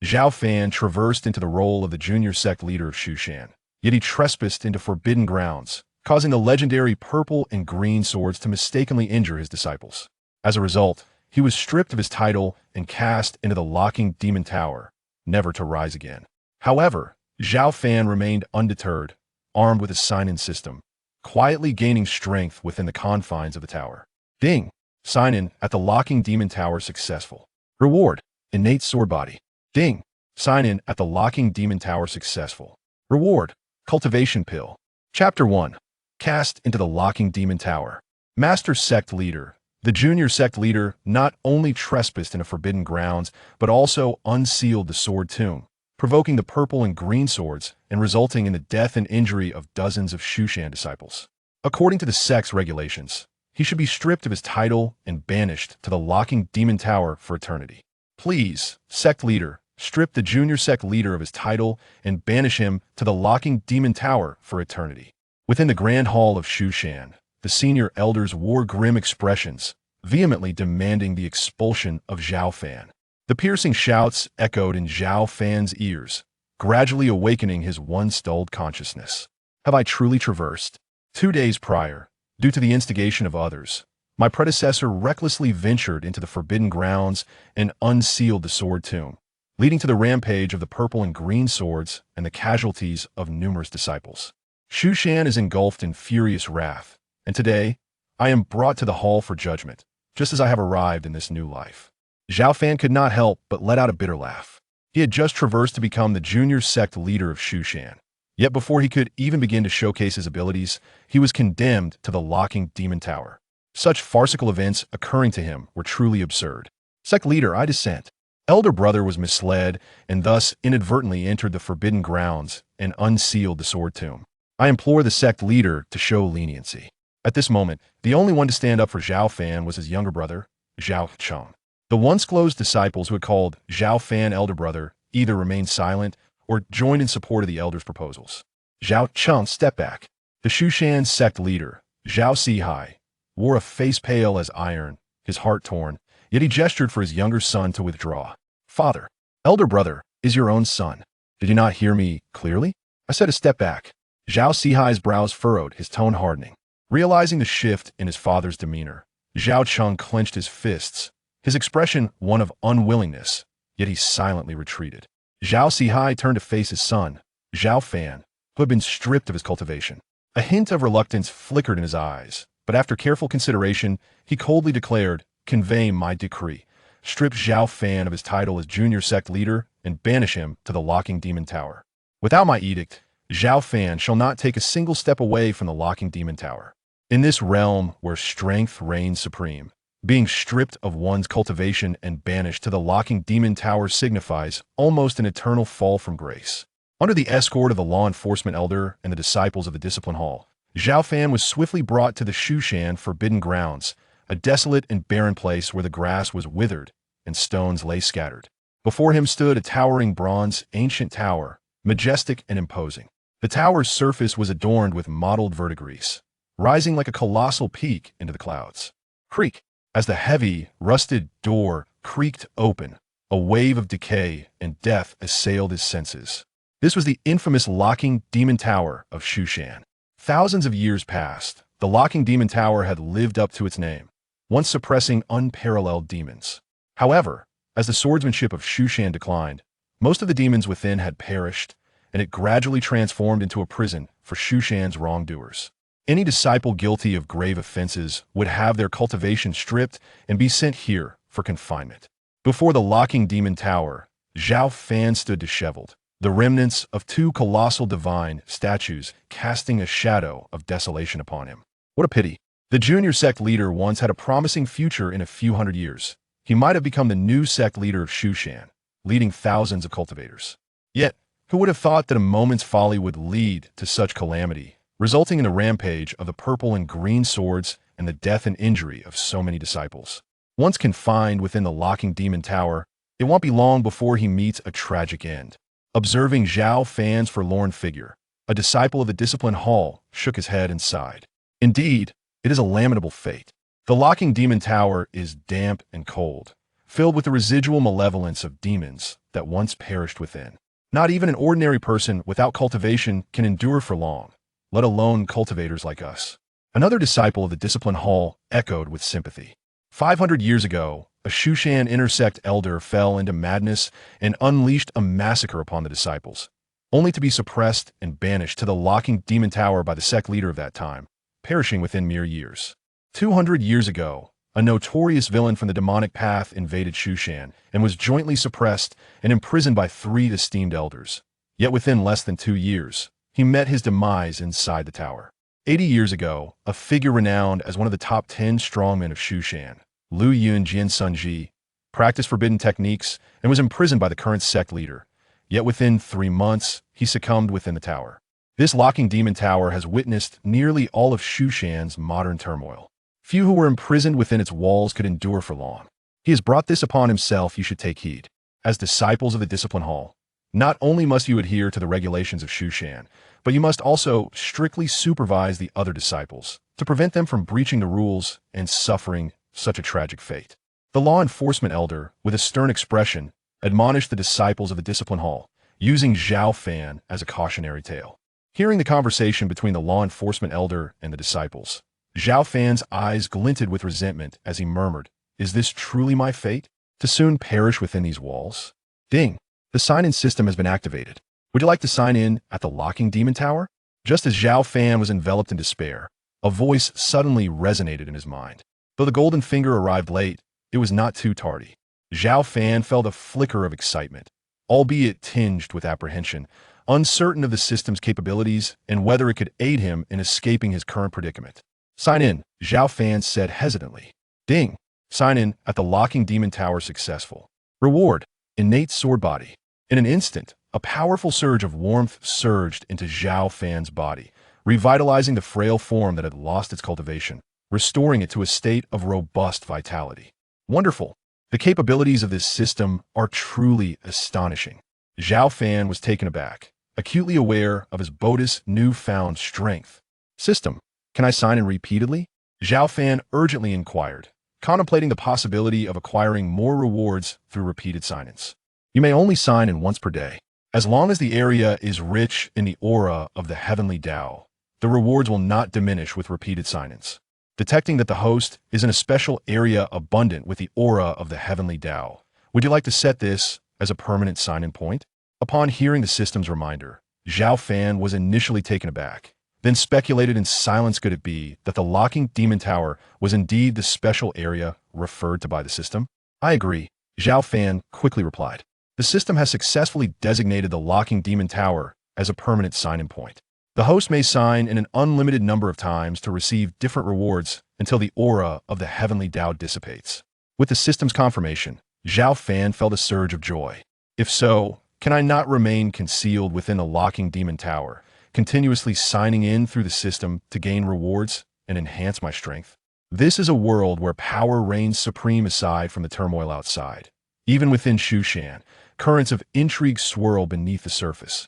Zhao Fan traversed into the role of the junior sect leader of Shushan, yet he trespassed into forbidden grounds, causing the legendary purple and green swords to mistakenly injure his disciples. As a result, he was stripped of his title and cast into the locking demon tower, never to rise again. However, Zhao Fan remained undeterred, armed with his sign-in system, quietly gaining strength within the confines of the tower. Ding! Sign-in at the locking demon tower successful. Reward: Innate sword body. Ding! Sign-in at the locking demon tower successful. Reward: Cultivation pill. Chapter 1. Cast into the locking demon tower. Master Sect Leader. The junior sect leader not only trespassed into forbidden grounds, but also unsealed the sword tomb, provoking the purple and green swords and resulting in the death and injury of dozens of Shushan disciples. According to the sect's regulations, he should be stripped of his title and banished to the locking demon tower for eternity. Please, sect leader, strip the junior sect leader of his title and banish him to the locking demon tower for eternity. Within the grand hall of Shushan, the senior elders wore grim expressions, vehemently demanding the expulsion of Zhao Fan. The piercing shouts echoed in Zhao Fan's ears, gradually awakening his once-dulled consciousness. Have I truly traversed? 2 days prior, due to the instigation of others, my predecessor recklessly ventured into the forbidden grounds and unsealed the sword tomb, leading to the rampage of the purple and green swords and the casualties of numerous disciples. Shushan is engulfed in furious wrath, and today, I am brought to the hall for judgment, just as I have arrived in this new life. Zhao Fan could not help but let out a bitter laugh. He had just traversed to become the junior sect leader of Shushan. Yet before he could even begin to showcase his abilities, he was condemned to the locking demon tower. Such farcical events occurring to him were truly absurd. Sect leader, I dissent. Elder brother was misled and thus inadvertently entered the forbidden grounds and unsealed the sword tomb. I implore the sect leader to show leniency. At this moment, the only one to stand up for Zhao Fan was his younger brother, Zhao Cheng. The once closed disciples who had called Zhao Fan elder brother either remained silent or joined in support of the elder's proposals. Zhao Cheng stepped back. The Shushan sect leader, Zhao Sihai, wore a face pale as iron, his heart torn, yet he gestured for his younger son to withdraw. Father, elder brother, is your own son. Did you not hear me clearly? I said to step back. Zhao Sihai's brows furrowed, his tone hardening. Realizing the shift in his father's demeanor, Zhao Cheng clenched his fists, his expression one of unwillingness, yet he silently retreated. Zhao Sihai turned to face his son, Zhao Fan, who had been stripped of his cultivation. A hint of reluctance flickered in his eyes, but after careful consideration, he coldly declared, "Convey my decree. Strip Zhao Fan of his title as junior sect leader and banish him to the locking demon tower. Without my edict, Zhao Fan shall not take a single step away from the locking demon tower." In this realm where strength reigns supreme, being stripped of one's cultivation and banished to the locking demon tower signifies almost an eternal fall from grace. Under the escort of the law enforcement elder and the disciples of the discipline hall, Zhao Fan was swiftly brought to the Shushan forbidden grounds, a desolate and barren place where the grass was withered and stones lay scattered. Before him stood a towering bronze ancient tower, majestic and imposing. The tower's surface was adorned with mottled verdigris, rising like a colossal peak into the clouds. Creak! As the heavy, rusted door creaked open, a wave of decay and death assailed his senses. This was the infamous locking demon tower of Shushan. Thousands of years passed. The locking demon tower had lived up to its name, once suppressing unparalleled demons. However, as the swordsmanship of Shushan declined, most of the demons within had perished, and it gradually transformed into a prison for Shushan's wrongdoers. Any disciple guilty of grave offenses would have their cultivation stripped and be sent here for confinement. Before the locking demon tower, Zhao Fan stood disheveled, the remnants of 2 colossal divine statues casting a shadow of desolation upon him. What a pity. The junior sect leader once had a promising future in a few hundred years. He might have become the new sect leader of Shushan, leading thousands of cultivators. Yet, who would have thought that a moment's folly would lead to such calamity, resulting in the rampage of the purple and green swords and the death and injury of so many disciples. Once confined within the locking demon tower, it won't be long before he meets a tragic end. Observing Zhao Fan's forlorn figure, a disciple of the discipline hall shook his head and sighed. Indeed, it is a lamentable fate. The locking demon tower is damp and cold, filled with the residual malevolence of demons that once perished within. Not even an ordinary person without cultivation can endure for long, let alone cultivators like us. Another disciple of the discipline hall echoed with sympathy. 500 years ago, a Shushan intersect elder fell into madness and unleashed a massacre upon the disciples, only to be suppressed and banished to the locking demon tower by the sect leader of that time, perishing within mere years. 200 years ago, a notorious villain from the demonic path invaded Shushan and was jointly suppressed and imprisoned by 3 esteemed elders. Yet within less than 2 years, he met his demise inside the tower. 80 years ago, a figure renowned as one of the top 10 strongmen of Shushan, Lu Yun Jian Sunji, practiced forbidden techniques and was imprisoned by the current sect leader. Yet within 3 months, he succumbed within the tower. This locking demon tower has witnessed nearly all of Shushan's modern turmoil. Few who were imprisoned within its walls could endure for long. He has brought this upon himself, you should take heed. As disciples of the discipline hall, not only must you adhere to the regulations of Shushan, but you must also strictly supervise the other disciples to prevent them from breaching the rules and suffering such a tragic fate. The law enforcement elder, with a stern expression, admonished the disciples of the discipline hall, using Zhao Fan as a cautionary tale. Hearing the conversation between the law enforcement elder and the disciples, Zhao Fan's eyes glinted with resentment as he murmured, "Is this truly my fate? To soon perish within these walls?" Ding! The sign-in system has been activated. Would you like to sign in at the locking demon tower? Just as Zhao Fan was enveloped in despair, a voice suddenly resonated in his mind. Though the golden finger arrived late, it was not too tardy. Zhao Fan felt a flicker of excitement, albeit tinged with apprehension, uncertain of the system's capabilities and whether it could aid him in escaping his current predicament. "Sign in," Zhao Fan said hesitantly. Ding! Sign in at the locking demon tower successful. Reward: Innate sword body. In an instant, a powerful surge of warmth surged into Zhao Fan's body, revitalizing the frail form that had lost its cultivation, restoring it to a state of robust vitality. Wonderful! The capabilities of this system are truly astonishing. Zhao Fan was taken aback, acutely aware of his body's newfound strength. "System, can I sign in repeatedly?" Zhao Fan urgently inquired, contemplating the possibility of acquiring more rewards through repeated sign-ins. "You may only sign in once per day. As long as the area is rich in the aura of the heavenly Tao, the rewards will not diminish with repeated sign-ins." Detecting that the host is in a special area abundant with the aura of the heavenly Tao, would you like to set this as a permanent sign-in point? Upon hearing the system's reminder, Zhao Fan was initially taken aback, then speculated in silence could it be that the locking demon tower was indeed the special area referred to by the system? "I agree," Zhao Fan quickly replied. "The system has successfully designated the locking demon tower as a permanent sign-in point. The host may sign in an unlimited number of times to receive different rewards until the aura of the heavenly Tao dissipates." With the system's confirmation, Zhao Fan felt a surge of joy. "If so, can I not remain concealed within the locking demon tower, continuously signing in through the system to gain rewards and enhance my strength? This is a world where power reigns supreme aside from the turmoil outside. Even within Shushan, currents of intrigue swirl beneath the surface.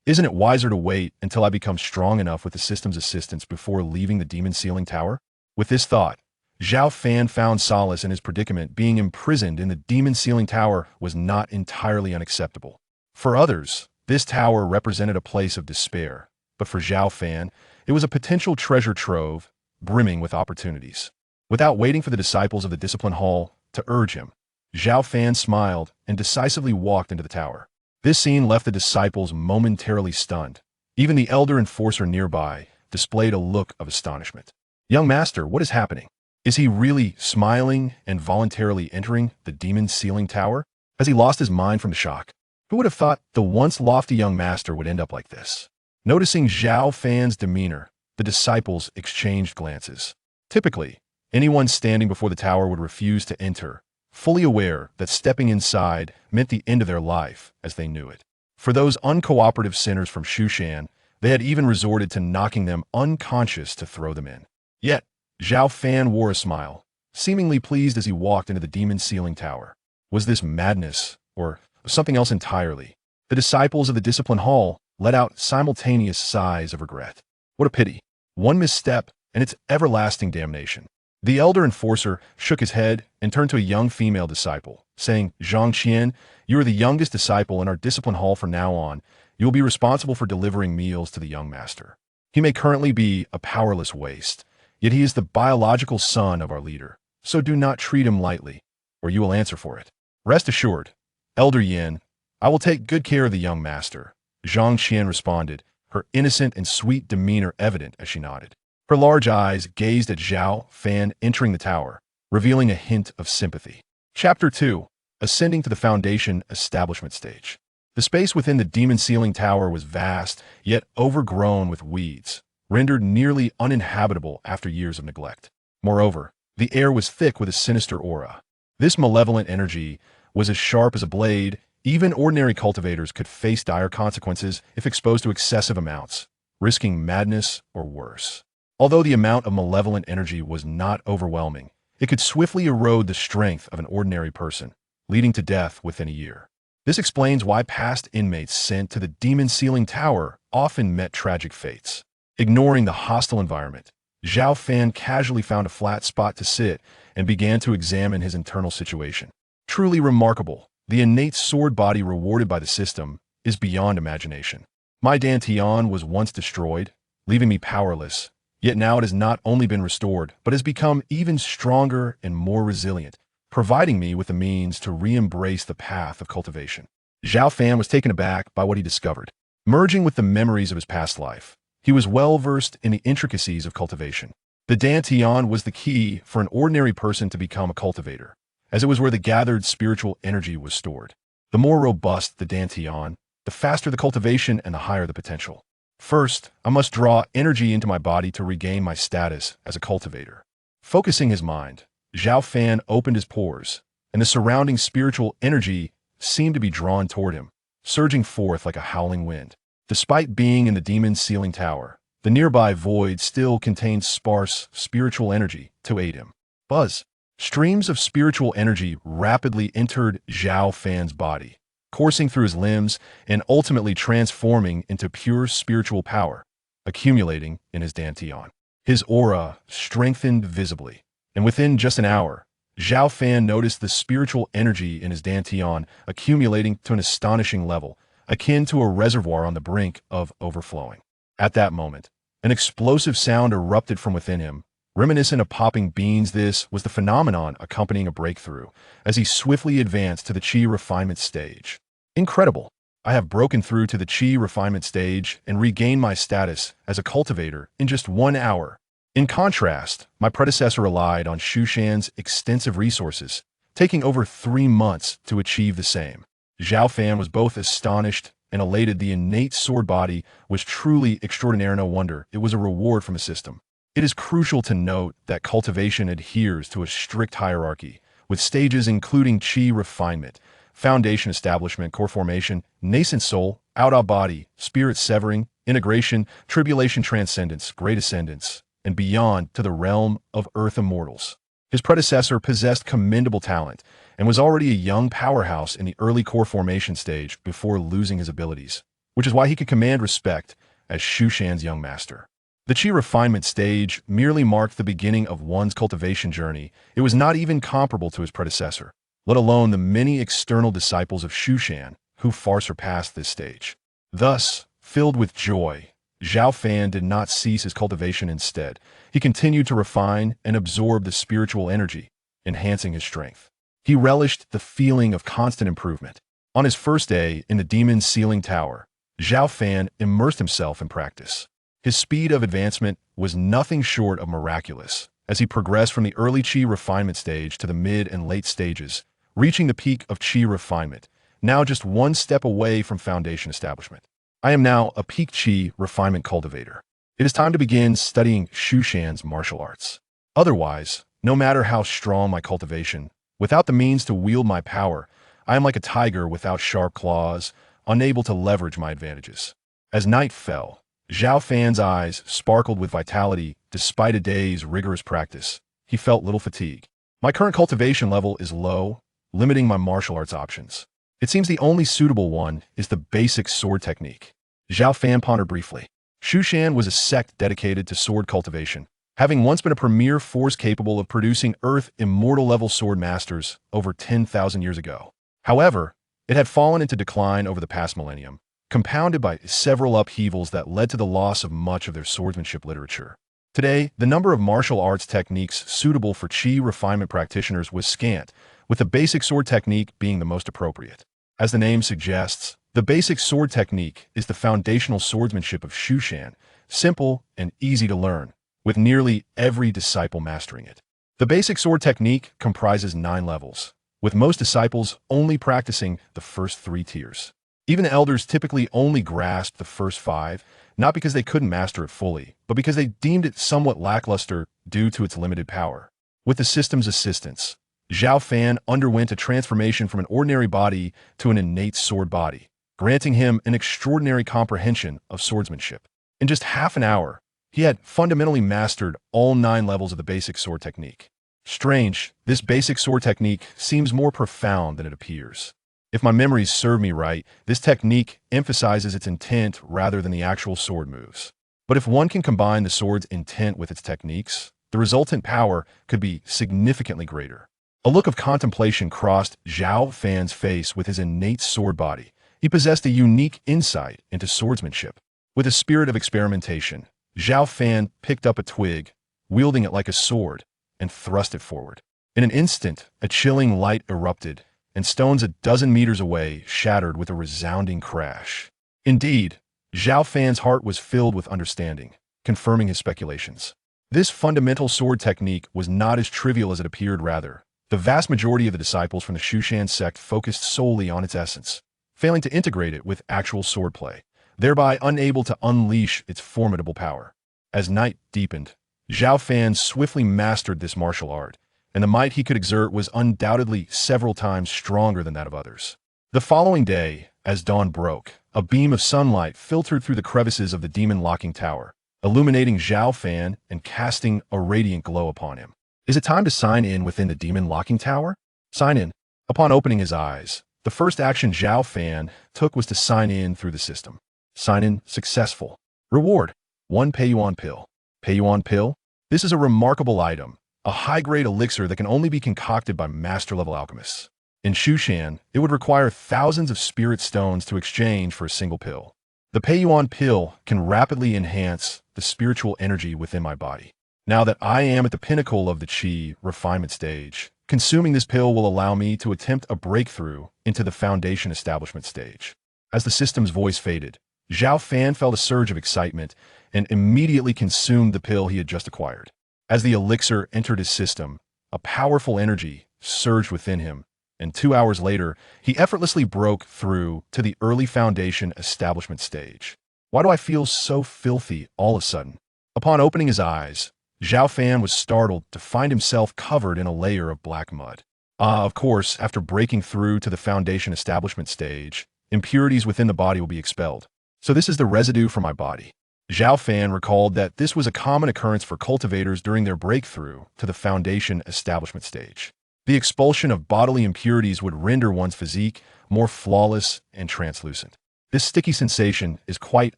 Isn't it wiser to wait until I become strong enough with the system's assistance before leaving the demon sealing tower?" With this thought, Zhao Fan found solace in his predicament. Being imprisoned in the demon sealing tower was not entirely unacceptable. For others, this tower represented a place of despair, but for Zhao Fan, it was a potential treasure trove brimming with opportunities. Without waiting for the disciples of the discipline hall to urge him, Zhao Fan smiled and decisively walked into the tower. This scene left the disciples momentarily stunned. Even the elder enforcer nearby displayed a look of astonishment. "Young master, what is happening? Is he really smiling and voluntarily entering the demon sealing tower? Has he lost his mind from the shock? Who would have thought the once lofty young master would end up like this?" Noticing Zhao Fan's demeanor, the disciples exchanged glances. Typically, anyone standing before the tower would refuse to enter, fully aware that stepping inside meant the end of their life as they knew it. For those uncooperative sinners from Shushan, they had even resorted to knocking them unconscious to throw them in. Yet, Zhao Fan wore a smile, seemingly pleased as he walked into the demon sealing tower. Was this madness, or something else entirely? The disciples of the discipline hall let out simultaneous sighs of regret. What a pity. One misstep, and it's everlasting damnation. The elder enforcer shook his head and turned to a young female disciple, saying, "Zhang Qian, you are the youngest disciple in our discipline hall from now on. You will be responsible for delivering meals to the young master. He may currently be a powerless waste, yet he is the biological son of our leader, so do not treat him lightly, or you will answer for it. Rest assured, Elder Yin, I will take good care of the young master," Zhang Qian responded, her innocent and sweet demeanor evident as she nodded. Her large eyes gazed at Zhao Fan entering the tower, revealing a hint of sympathy. Chapter 2. Ascending to the Foundation Establishment Stage. The space within the demon ceiling tower was vast, yet overgrown with weeds, rendered nearly uninhabitable after years of neglect. Moreover, the air was thick with a sinister aura. This malevolent energy was as sharp as a blade. Even ordinary cultivators could face dire consequences if exposed to excessive amounts, risking madness or worse. Although the amount of malevolent energy was not overwhelming, it could swiftly erode the strength of an ordinary person, leading to death within a year. This explains why past inmates sent to the demon ceiling tower often met tragic fates. Ignoring the hostile environment, Zhao Fan casually found a flat spot to sit and began to examine his internal situation. Truly remarkable, the innate sword body rewarded by the system is beyond imagination. My dantian was once destroyed, leaving me powerless, yet now it has not only been restored, but has become even stronger and more resilient, providing me with the means to re-embrace the path of cultivation. Zhao Fan was taken aback by what he discovered. Merging with the memories of his past life, he was well-versed in the intricacies of cultivation. The dantian was the key for an ordinary person to become a cultivator, as it was where the gathered spiritual energy was stored. The more robust the dantian, the faster the cultivation and the higher the potential. First, I must draw energy into my body to regain my status as a cultivator. Focusing his mind, Zhao Fan opened his pores, and the surrounding spiritual energy seemed to be drawn toward him, surging forth like a howling wind. Despite being in the demon's ceiling tower, the nearby void still contained sparse spiritual energy to aid him. Buzz. Streams of spiritual energy rapidly entered Zhao Fan's body, coursing through his limbs and ultimately transforming into pure spiritual power, accumulating in his dantian. His aura strengthened visibly, and within just an hour, Zhao Fan noticed the spiritual energy in his dantian accumulating to an astonishing level, akin to a reservoir on the brink of overflowing. At that moment, an explosive sound erupted from within him, reminiscent of popping beans. This was the phenomenon accompanying a breakthrough, as he swiftly advanced to the Qi refinement stage. Incredible! I have broken through to the Qi refinement stage and regained my status as a cultivator in just 1 hour. In contrast, my predecessor relied on Shu Shan's extensive resources, taking over 3 months to achieve the same. Zhao Fan was both astonished and elated. The innate sword body was truly extraordinary. No wonder it was a reward from a system. It is crucial to note that cultivation adheres to a strict hierarchy, with stages including Qi refinement, foundation establishment, core formation, nascent soul, out-of-body, spirit severing, integration, tribulation transcendence, great ascendance, and beyond to the realm of Earth Immortals. His predecessor possessed commendable talent and was already a young powerhouse in the early core formation stage before losing his abilities, which is why he could command respect as Shu Shan's young master. The Qi refinement stage merely marked the beginning of one's cultivation journey. It was not even comparable to his predecessor, let alone the many external disciples of Shu Shan who far surpassed this stage. Thus, filled with joy, Zhao Fan did not cease his cultivation. Instead, he continued to refine and absorb the spiritual energy, enhancing his strength. He relished the feeling of constant improvement. On his first day in the demon's ceiling tower, Zhao Fan immersed himself in practice. His speed of advancement was nothing short of miraculous as he progressed from the early Qi refinement stage to the mid and late stages, reaching the peak of Qi refinement, now just 1 step away from foundation establishment. I am now a peak Qi refinement cultivator. It is time to begin studying Shu Shan's martial arts. Otherwise, no matter how strong my cultivation, without the means to wield my power, I am like a tiger without sharp claws, unable to leverage my advantages. As night fell, Zhao Fan's eyes sparkled with vitality despite a day's rigorous practice. He felt little fatigue. My current cultivation level is low, limiting my martial arts options. It seems the only suitable one is the basic sword technique. Zhao Fan pondered briefly. Shu Shan was a sect dedicated to sword cultivation, having once been a premier force capable of producing Earth Immortal level sword masters over 10,000 years ago. However, it had fallen into decline over the past millennium, compounded by several upheavals that led to the loss of much of their swordsmanship literature. Today, the number of martial arts techniques suitable for chi refinement practitioners was scant, with the basic sword technique being the most appropriate. As the name suggests, the basic sword technique is the foundational swordsmanship of Shu Shan, simple and easy to learn, with nearly every disciple mastering it. The basic sword technique comprises 9 levels, with most disciples only practicing the first 3 tiers. Even elders typically only grasped the first 5, not because they couldn't master it fully, but because they deemed it somewhat lackluster due to its limited power. With the system's assistance, Zhao Fan underwent a transformation from an ordinary body to an innate sword body, granting him an extraordinary comprehension of swordsmanship. In just half an hour, he had fundamentally mastered all 9 levels of the basic sword technique. Strange, this basic sword technique seems more profound than it appears. If my memories serve me right, this technique emphasizes its intent rather than the actual sword moves. But if one can combine the sword's intent with its techniques, the resultant power could be significantly greater. A look of contemplation crossed Zhao Fan's face with his innate sword body. He possessed a unique insight into swordsmanship. With a spirit of experimentation, Zhao Fan picked up a twig, wielding it like a sword, and thrust it forward. In an instant, a chilling light erupted, and stones a dozen meters away shattered with a resounding crash. Indeed, Zhao Fan's heart was filled with understanding, confirming his speculations. This fundamental sword technique was not as trivial as it appeared. Rather, the vast majority of the disciples from the Shushan sect focused solely on its essence, failing to integrate it with actual swordplay, thereby unable to unleash its formidable power. As night deepened, Zhao Fan swiftly mastered this martial art, and the might he could exert was undoubtedly several times stronger than that of others. The following day, as dawn broke, a beam of sunlight filtered through the crevices of the demon locking tower, illuminating Zhao Fan and casting a radiant glow upon him. Is it time to sign in within the demon locking tower? Sign in. Upon opening his eyes, the first action Zhao Fan took was to sign in through the system. Sign in successful. Reward: 1 Peiyuan pill. Peiyuan pill? This is a remarkable item, a high-grade elixir that can only be concocted by master-level alchemists. In Shushan, it would require thousands of spirit stones to exchange for a single pill. The Peiyuan pill can rapidly enhance the spiritual energy within my body. Now that I am at the pinnacle of the Qi refinement stage, consuming this pill will allow me to attempt a breakthrough into the foundation establishment stage. As the system's voice faded, Zhao Fan felt a surge of excitement and immediately consumed the pill he had just acquired. As the elixir entered his system, a powerful energy surged within him, and 2 hours later, he effortlessly broke through to the early foundation establishment stage. Why do I feel so filthy all of a sudden? Upon opening his eyes, Zhao Fan was startled to find himself covered in a layer of black mud. Of course, after breaking through to the foundation establishment stage, impurities within the body will be expelled. So this is the residue from my body. Zhao Fan recalled that this was a common occurrence for cultivators during their breakthrough to the foundation establishment stage. The expulsion of bodily impurities would render one's physique more flawless and translucent. This sticky sensation is quite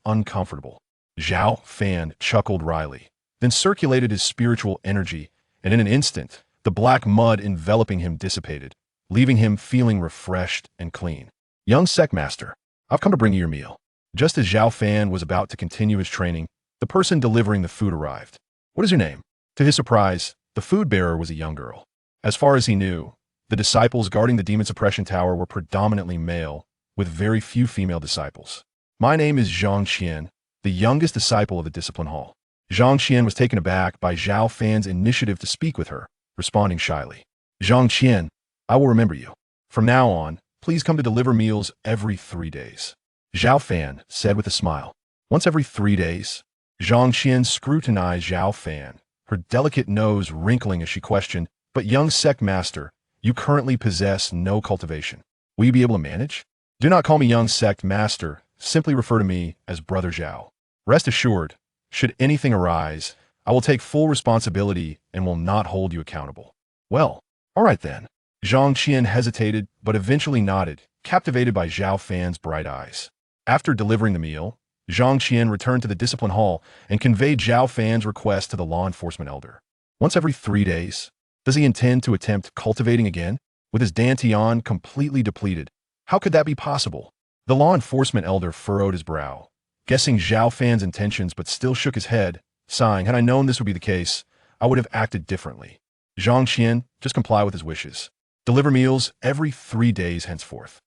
uncomfortable. Zhao Fan chuckled wryly, then circulated his spiritual energy, and in an instant, the black mud enveloping him dissipated, leaving him feeling refreshed and clean. Young Sect Master, I've come to bring you your meal. Just as Zhao Fan was about to continue his training, the person delivering the food arrived. What is your name? To his surprise, the food bearer was a young girl. As far as he knew, the disciples guarding the Demon Suppression Tower were predominantly male, with very few female disciples. My name is Zhang Qian, the youngest disciple of the Discipline Hall. Zhang Qian was taken aback by Zhao Fan's initiative to speak with her, responding shyly. Zhang Qian, I will remember you. From now on, please come to deliver meals every 3 days. Zhao Fan said with a smile. Once every 3 days? Zhang Qian scrutinized Zhao Fan, her delicate nose wrinkling as she questioned, but young sect master, you currently possess no cultivation. Will you be able to manage? Do not call me young sect master, simply refer to me as Brother Zhao. Rest assured, should anything arise, I will take full responsibility and will not hold you accountable. Well, all right then. Zhang Qian hesitated, but eventually nodded, captivated by Zhao Fan's bright eyes. After delivering the meal, Zhang Qian returned to the discipline hall and conveyed Zhao Fan's request to the law enforcement elder. Once every 3 days, does he intend to attempt cultivating again? With his dantian completely depleted, how could that be possible? The law enforcement elder furrowed his brow, guessing Zhao Fan's intentions, but still shook his head, sighing, had I known this would be the case, I would have acted differently. Zhang Qian, just comply with his wishes. Deliver meals every 3 days henceforth.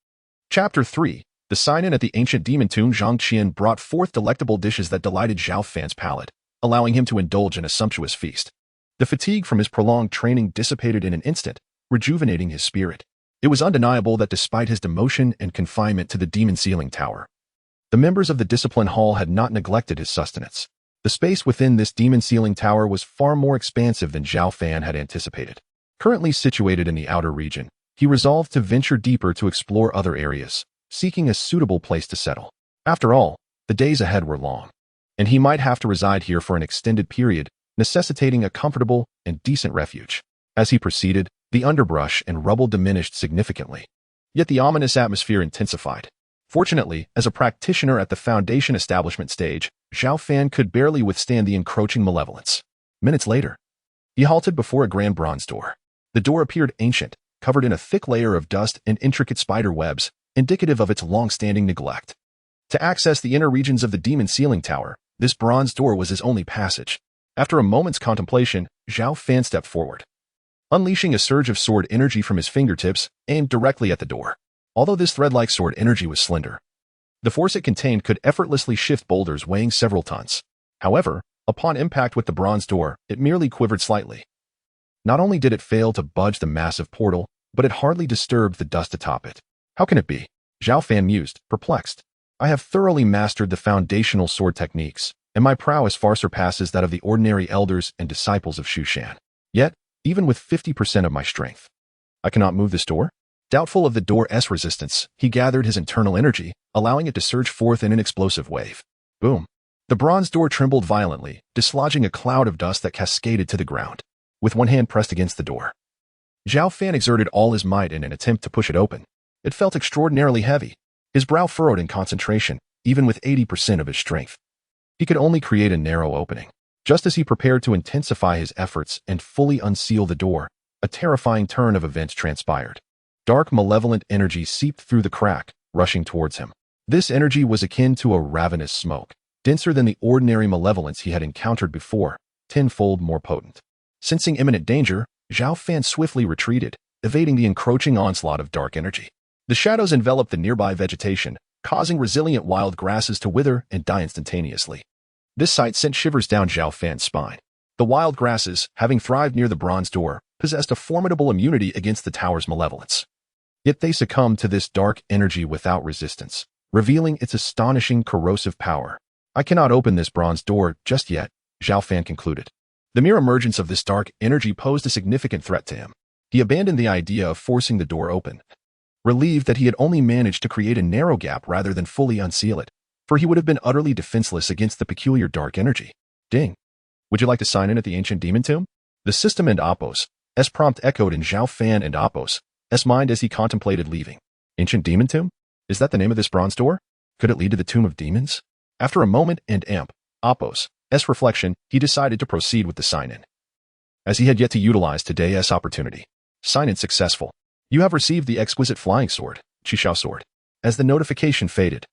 Chapter 3. The sign-in at the ancient demon tomb. Zhang Qian brought forth delectable dishes that delighted Zhao Fan's palate, allowing him to indulge in a sumptuous feast. The fatigue from his prolonged training dissipated in an instant, rejuvenating his spirit. It was undeniable that despite his demotion and confinement to the demon ceiling tower, the members of the discipline hall had not neglected his sustenance. The space within this demon ceiling tower was far more expansive than Zhao Fan had anticipated. Currently situated in the outer region, he resolved to venture deeper to explore other areas, seeking a suitable place to settle. After all, the days ahead were long, and he might have to reside here for an extended period, necessitating a comfortable and decent refuge. As he proceeded, the underbrush and rubble diminished significantly, yet the ominous atmosphere intensified. Fortunately, as a practitioner at the Foundation establishment stage, Zhao Fan could barely withstand the encroaching malevolence. Minutes later, he halted before a grand bronze door. The door appeared ancient, covered in a thick layer of dust and intricate spider webs, indicative of its long-standing neglect. To access the inner regions of the demon ceiling tower, this bronze door was his only passage. After a moment's contemplation, Zhao Fan stepped forward, unleashing a surge of sword energy from his fingertips, aimed directly at the door. Although this thread-like sword energy was slender, the force it contained could effortlessly shift boulders weighing several tons. However, upon impact with the bronze door, it merely quivered slightly. Not only did it fail to budge the massive portal, but it hardly disturbed the dust atop it. How can it be? Zhao Fan mused, perplexed. I have thoroughly mastered the foundational sword techniques, and my prowess far surpasses that of the ordinary elders and disciples of Shu Shan. Yet, even with 50% of my strength, I cannot move this door? Doubtful of the door's resistance, he gathered his internal energy, allowing it to surge forth in an explosive wave. Boom. The bronze door trembled violently, dislodging a cloud of dust that cascaded to the ground. With one hand pressed against the door, Zhao Fan exerted all his might in an attempt to push it open. It felt extraordinarily heavy. His brow furrowed in concentration, even with 80% of his strength. He could only create a narrow opening. Just as he prepared to intensify his efforts and fully unseal the door, a terrifying turn of events transpired. Dark, malevolent energy seeped through the crack, rushing towards him. This energy was akin to a ravenous smoke, denser than the ordinary malevolence he had encountered before, tenfold more potent. Sensing imminent danger, Zhao Fan swiftly retreated, evading the encroaching onslaught of dark energy. The shadows enveloped the nearby vegetation, causing resilient wild grasses to wither and die instantaneously. This sight sent shivers down Zhao Fan's spine. The wild grasses, having thrived near the bronze door, possessed a formidable immunity against the tower's malevolence. Yet they succumbed to this dark energy without resistance, revealing its astonishing corrosive power. I cannot open this bronze door just yet, Zhao Fan concluded. The mere emergence of this dark energy posed a significant threat to him. He abandoned the idea of forcing the door open, relieved that he had only managed to create a narrow gap rather than fully unseal it, for he would have been utterly defenseless against the peculiar dark energy. Ding. Would you like to sign in at the ancient demon tomb? The system and Apos' prompt echoed in Zhao Fan and Apos' mind as he contemplated leaving. Ancient demon tomb? Is that the name of this bronze door? Could it lead to the tomb of demons? After a moment and Apos' reflection, he decided to proceed with the sign-in, as he had yet to utilize today's opportunity. Sign-in successful. You have received the exquisite flying sword, Qishao sword. As the notification faded,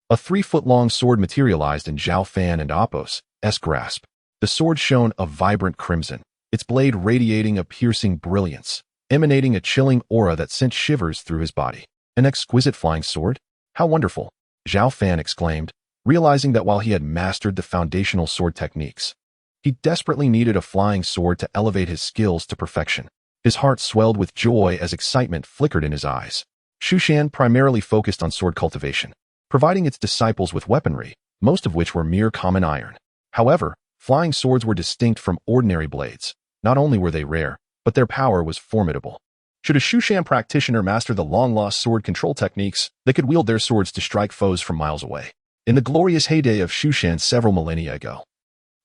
a 3-foot-long sword materialized in Zhao Fan and Apos' grasp. The sword shone a vibrant crimson, its blade radiating a piercing brilliance, emanating a chilling aura that sent shivers through his body. An exquisite flying sword? How wonderful! Zhao Fan exclaimed, realizing that while he had mastered the foundational sword techniques, he desperately needed a flying sword to elevate his skills to perfection. His heart swelled with joy as excitement flickered in his eyes. Shu Shan primarily focused on sword cultivation, providing its disciples with weaponry, most of which were mere common iron. However, flying swords were distinct from ordinary blades. Not only were they rare, but their power was formidable. Should a Shu Shan practitioner master the long-lost sword control techniques, they could wield their swords to strike foes from miles away. In the glorious heyday of Shu Shan several millennia ago,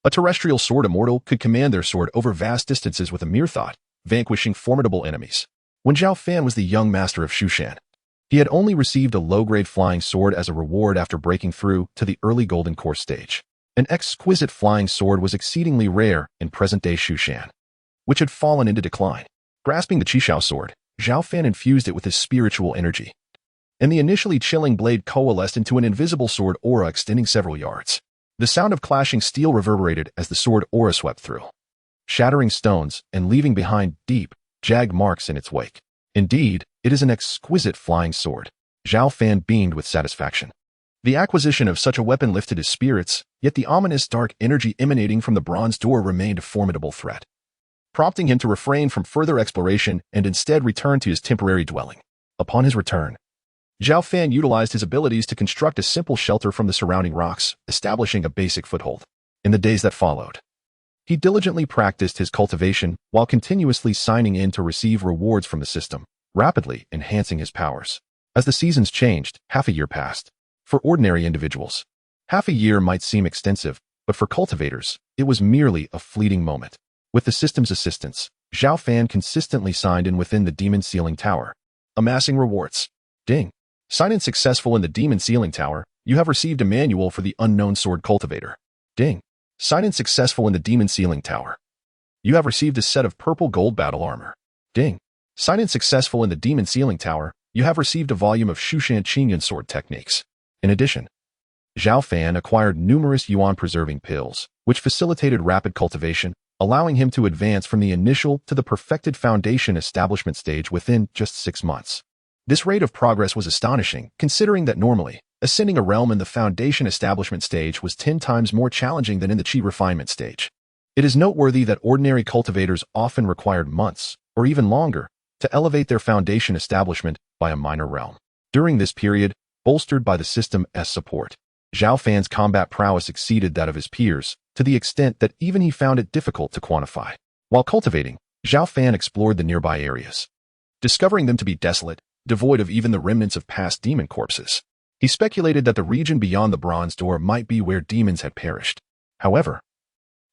a terrestrial sword immortal could command their sword over vast distances with a mere thought, vanquishing formidable enemies. When Zhao Fan was the young master of Shu Shan, He had only received a low-grade flying sword as a reward after breaking through to the early Golden Core stage. An exquisite flying sword was exceedingly rare in present-day Shushan, which had fallen into decline. Grasping the Qishao sword, Zhao Fan infused it with his spiritual energy, and the initially chilling blade coalesced into an invisible sword aura extending several yards. The sound of clashing steel reverberated as the sword aura swept through, shattering stones and leaving behind deep, jagged marks in its wake. Indeed, it is an exquisite flying sword. Zhao Fan beamed with satisfaction. The acquisition of such a weapon lifted his spirits, yet the ominous dark energy emanating from the bronze door remained a formidable threat, prompting him to refrain from further exploration and instead return to his temporary dwelling. Upon his return, Zhao Fan utilized his abilities to construct a simple shelter from the surrounding rocks, establishing a basic foothold. In the days that followed, he diligently practiced his cultivation while continuously signing in to receive rewards from the system, rapidly enhancing his powers. As the seasons changed, half a year passed. For ordinary individuals, half a year might seem extensive, but for cultivators, it was merely a fleeting moment. With the system's assistance, Zhao Fan consistently signed in within the Demon Ceiling Tower, amassing rewards. Ding. Sign in successful in the Demon Ceiling Tower. You have received a manual for the Unknown Sword Cultivator. Ding. Sign in successful in the Demon Ceiling Tower. You have received a set of purple gold battle armor. Ding. Sign in successful in the Demon Ceiling Tower. You have received a volume of Shushan Qingyun sword techniques. In addition, Zhao Fan acquired numerous yuan-preserving pills, which facilitated rapid cultivation, allowing him to advance from the initial to the perfected foundation establishment stage within just 6 months. This rate of progress was astonishing, considering that normally, ascending a realm in the foundation establishment stage was 10 times more challenging than in the Qi refinement stage. It is noteworthy that ordinary cultivators often required months, or even longer, to elevate their foundation establishment by a minor realm. During this period, bolstered by the system's support, Zhao Fan's combat prowess exceeded that of his peers, to the extent that even he found it difficult to quantify. While cultivating, Zhao Fan explored the nearby areas, discovering them to be desolate, devoid of even the remnants of past demon corpses. He speculated that the region beyond the bronze door might be where demons had perished. However,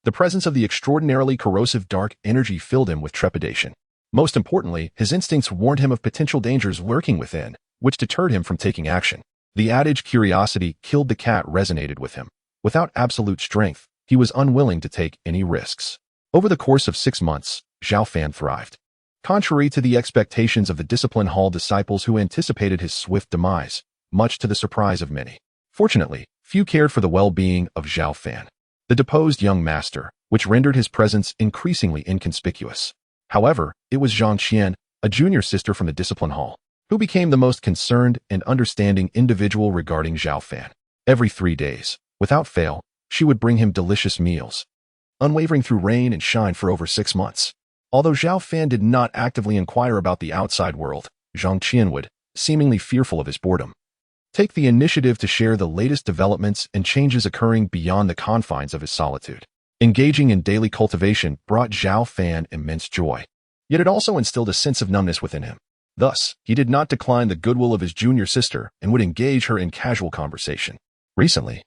the presence of the extraordinarily corrosive dark energy filled him with trepidation. Most importantly, his instincts warned him of potential dangers lurking within, which deterred him from taking action. The adage "curiosity killed the cat" resonated with him. Without absolute strength, he was unwilling to take any risks. Over the course of 6 months, Zhao Fan thrived, contrary to the expectations of the Discipline Hall disciples who anticipated his swift demise, much to the surprise of many. Fortunately, few cared for the well-being of Zhao Fan, the deposed young master, which rendered his presence increasingly inconspicuous. However, it was Zhang Qian, a junior sister from the Discipline Hall, who became the most concerned and understanding individual regarding Zhao Fan. Every 3 days, without fail, she would bring him delicious meals, unwavering through rain and shine for over 6 months. Although Zhao Fan did not actively inquire about the outside world, Zhang Qian would, seemingly fearful of his boredom, take the initiative to share the latest developments and changes occurring beyond the confines of his solitude. Engaging in daily cultivation brought Zhao Fan immense joy, yet it also instilled a sense of numbness within him. Thus, he did not decline the goodwill of his junior sister and would engage her in casual conversation. Recently,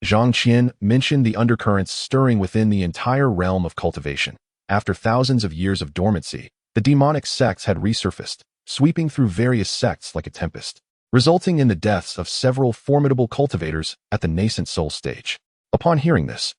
Zhang Qian mentioned the undercurrents stirring within the entire realm of cultivation. After thousands of years of dormancy, the demonic sects had resurfaced, sweeping through various sects like a tempest, resulting in the deaths of several formidable cultivators at the nascent soul stage. Upon hearing this,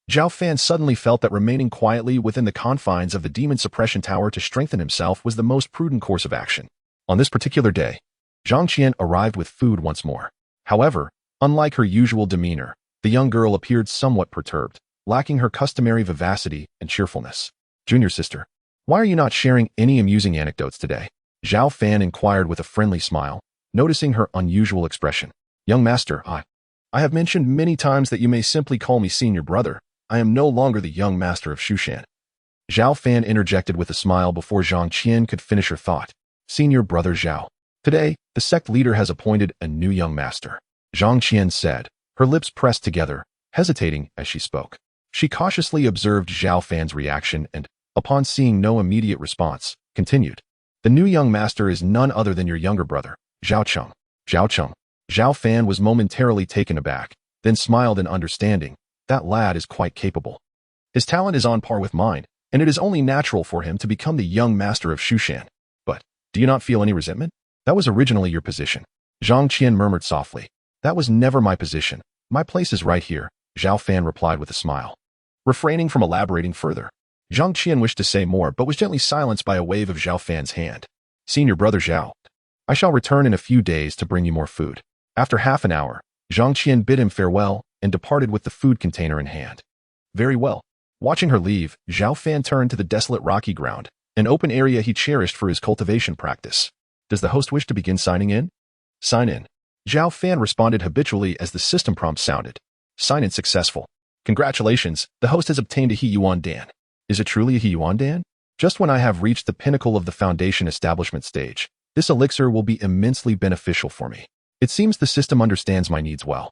Zhao Fan suddenly felt that remaining quietly within the confines of the Demon Suppression Tower to strengthen himself was the most prudent course of action. On this particular day, Zhang Qian arrived with food once more. However, unlike her usual demeanor, the young girl appeared somewhat perturbed, lacking her customary vivacity and cheerfulness. "Junior sister, why are you not sharing any amusing anecdotes today?" Zhao Fan inquired with a friendly smile, noticing her unusual expression. "Young master, I have mentioned many times that you may simply call me senior brother. I am no longer the young master of Shushan." Zhao Fan interjected with a smile before Zhang Qian could finish her thought. "Senior brother Zhao. Today, the sect leader has appointed a new young master," Zhang Qian said, her lips pressed together, hesitating as she spoke. She cautiously observed Zhao Fan's reaction and, upon seeing no immediate response, continued. "The new young master is none other than your younger brother, Zhao Cheng." Zhao Cheng. Zhao Fan was momentarily taken aback, then smiled in understanding. "That lad is quite capable. His talent is on par with mine, and it is only natural for him to become the young master of Shushan. But, do you not feel any resentment?" That was originally your position. Zhang Qian murmured softly. That was never my position. My place is right here, Zhao Fan replied with a smile. Refraining from elaborating further, Zhang Qian wished to say more but was gently silenced by a wave of Zhao Fan's hand. Senior brother Zhao, I shall return in a few days to bring you more food. After half an hour, Zhang Qian bid him farewell and departed with the food container in hand. Very well. Watching her leave, Zhao Fan turned to the desolate rocky ground, an open area he cherished for his cultivation practice. Does the host wish to begin signing in? Sign in. Zhao Fan responded habitually as the system prompt sounded. Sign in successful. Congratulations, the host has obtained a He Yuan Dan. Is it truly a He Yuan Dan? Just when I have reached the pinnacle of the foundation establishment stage, this elixir will be immensely beneficial for me. It seems the system understands my needs well.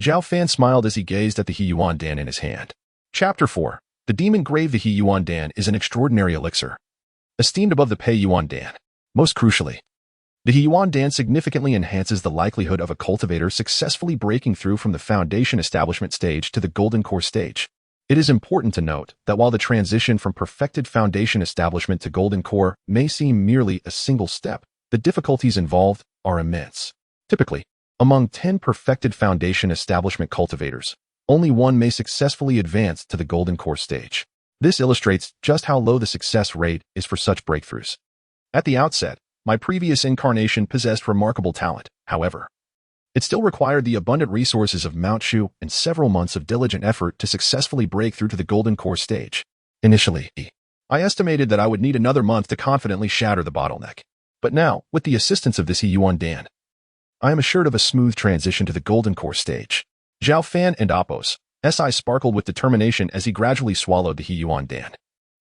Zhao Fan smiled as he gazed at the He Yuan Dan in his hand. Chapter 4. The Demon Grave. The He Yuan Dan is an extraordinary elixir, esteemed above the Pei Yuan Dan. Most crucially, the He Yuan Dan significantly enhances the likelihood of a cultivator successfully breaking through from the foundation establishment stage to the golden core stage. It is important to note that while the transition from perfected foundation establishment to golden core may seem merely a single step, the difficulties involved are immense. Typically, among 10 perfected foundation establishment cultivators, only one may successfully advance to the golden core stage. This illustrates just how low the success rate is for such breakthroughs. At the outset, my previous incarnation possessed remarkable talent, however. It still required the abundant resources of Mount Shu and several months of diligent effort to successfully break through to the golden core stage. Initially, I estimated that I would need another month to confidently shatter the bottleneck. But now, with the assistance of this He Yuan Dan, I am assured of a smooth transition to the golden core stage. Zhao Fan and Apos, S.I. sparkled with determination as he gradually swallowed the He Yuan Dan,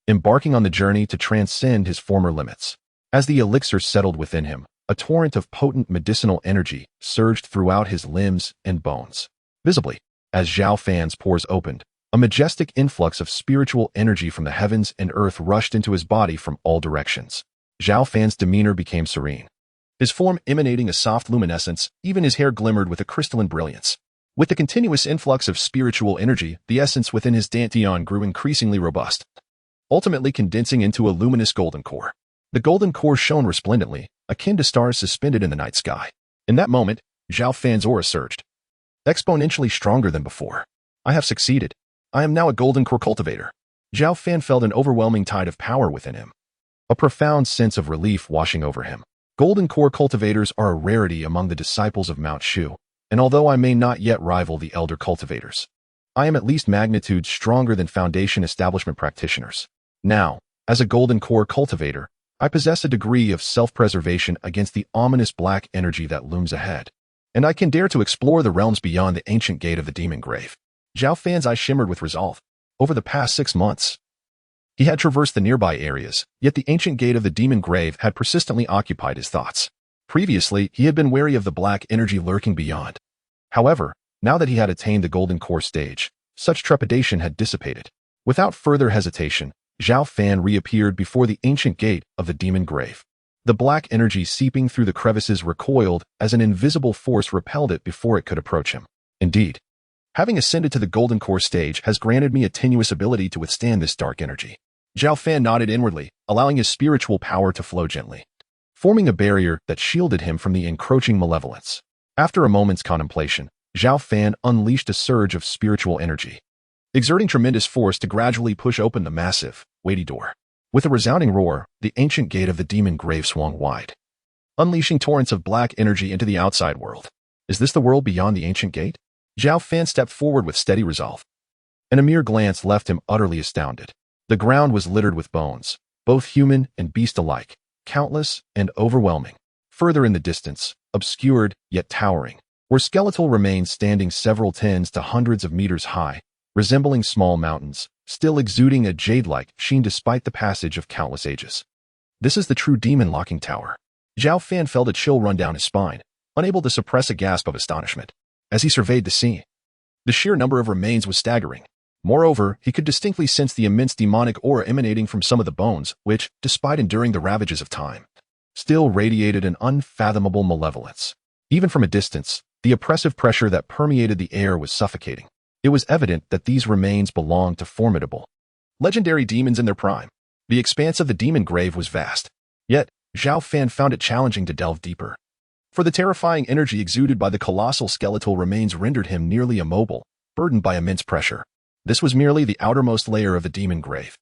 embarking on the journey to transcend his former limits. As the elixir settled within him, a torrent of potent medicinal energy surged throughout his limbs and bones. Visibly, as Zhao Fan's pores opened, a majestic influx of spiritual energy from the heavens and earth rushed into his body from all directions. Zhao Fan's demeanor became serene, his form emanating a soft luminescence, even his hair glimmered with a crystalline brilliance. With the continuous influx of spiritual energy, the essence within his dantian grew increasingly robust, ultimately condensing into a luminous golden core. The golden core shone resplendently, akin to stars suspended in the night sky. In that moment, Zhao Fan's aura surged, exponentially stronger than before. I have succeeded. I am now a golden core cultivator. Zhao Fan felt an overwhelming tide of power within him, a profound sense of relief washing over him. Golden core cultivators are a rarity among the disciples of Mount Shu, and although I may not yet rival the elder cultivators, I am at least magnitudes stronger than foundation establishment practitioners. Now, as a golden core cultivator, I possess a degree of self-preservation against the ominous black energy that looms ahead, and I can dare to explore the realms beyond the ancient gate of the demon grave. Zhao Fan's eyes shimmered with resolve. Over the past 6 months, he had traversed the nearby areas, yet the ancient gate of the demon grave had persistently occupied his thoughts. Previously, he had been wary of the black energy lurking beyond. However, now that he had attained the golden core stage, such trepidation had dissipated. Without further hesitation, Zhao Fan reappeared before the ancient gate of the demon grave. The black energy seeping through the crevices recoiled as an invisible force repelled it before it could approach him. Indeed, having ascended to the golden core stage has granted me a tenuous ability to withstand this dark energy. Zhao Fan nodded inwardly, allowing his spiritual power to flow gently, forming a barrier that shielded him from the encroaching malevolence. After a moment's contemplation, Zhao Fan unleashed a surge of spiritual energy, exerting tremendous force to gradually push open the massive, weighty door. With a resounding roar, the ancient gate of the demon grave swung wide, unleashing torrents of black energy into the outside world. Is this the world beyond the ancient gate? Zhao Fan stepped forward with steady resolve, and a mere glance left him utterly astounded. The ground was littered with bones, both human and beast alike, countless and overwhelming. Further in the distance, obscured yet towering, were skeletal remains standing several tens to hundreds of meters high, resembling small mountains, still exuding a jade-like sheen despite the passage of countless ages. This is the true demon locking tower. Zhao Fan felt a chill run down his spine, unable to suppress a gasp of astonishment. As he surveyed the scene, the sheer number of remains was staggering. Moreover, he could distinctly sense the immense demonic aura emanating from some of the bones, which, despite enduring the ravages of time, still radiated an unfathomable malevolence. Even from a distance, the oppressive pressure that permeated the air was suffocating. It was evident that these remains belonged to formidable, legendary demons in their prime. The expanse of the demon grave was vast, yet Zhao Fan found it challenging to delve deeper. for the terrifying energy exuded by the colossal skeletal remains rendered him nearly immobile, burdened by immense pressure. This was merely the outermost layer of the demon grave.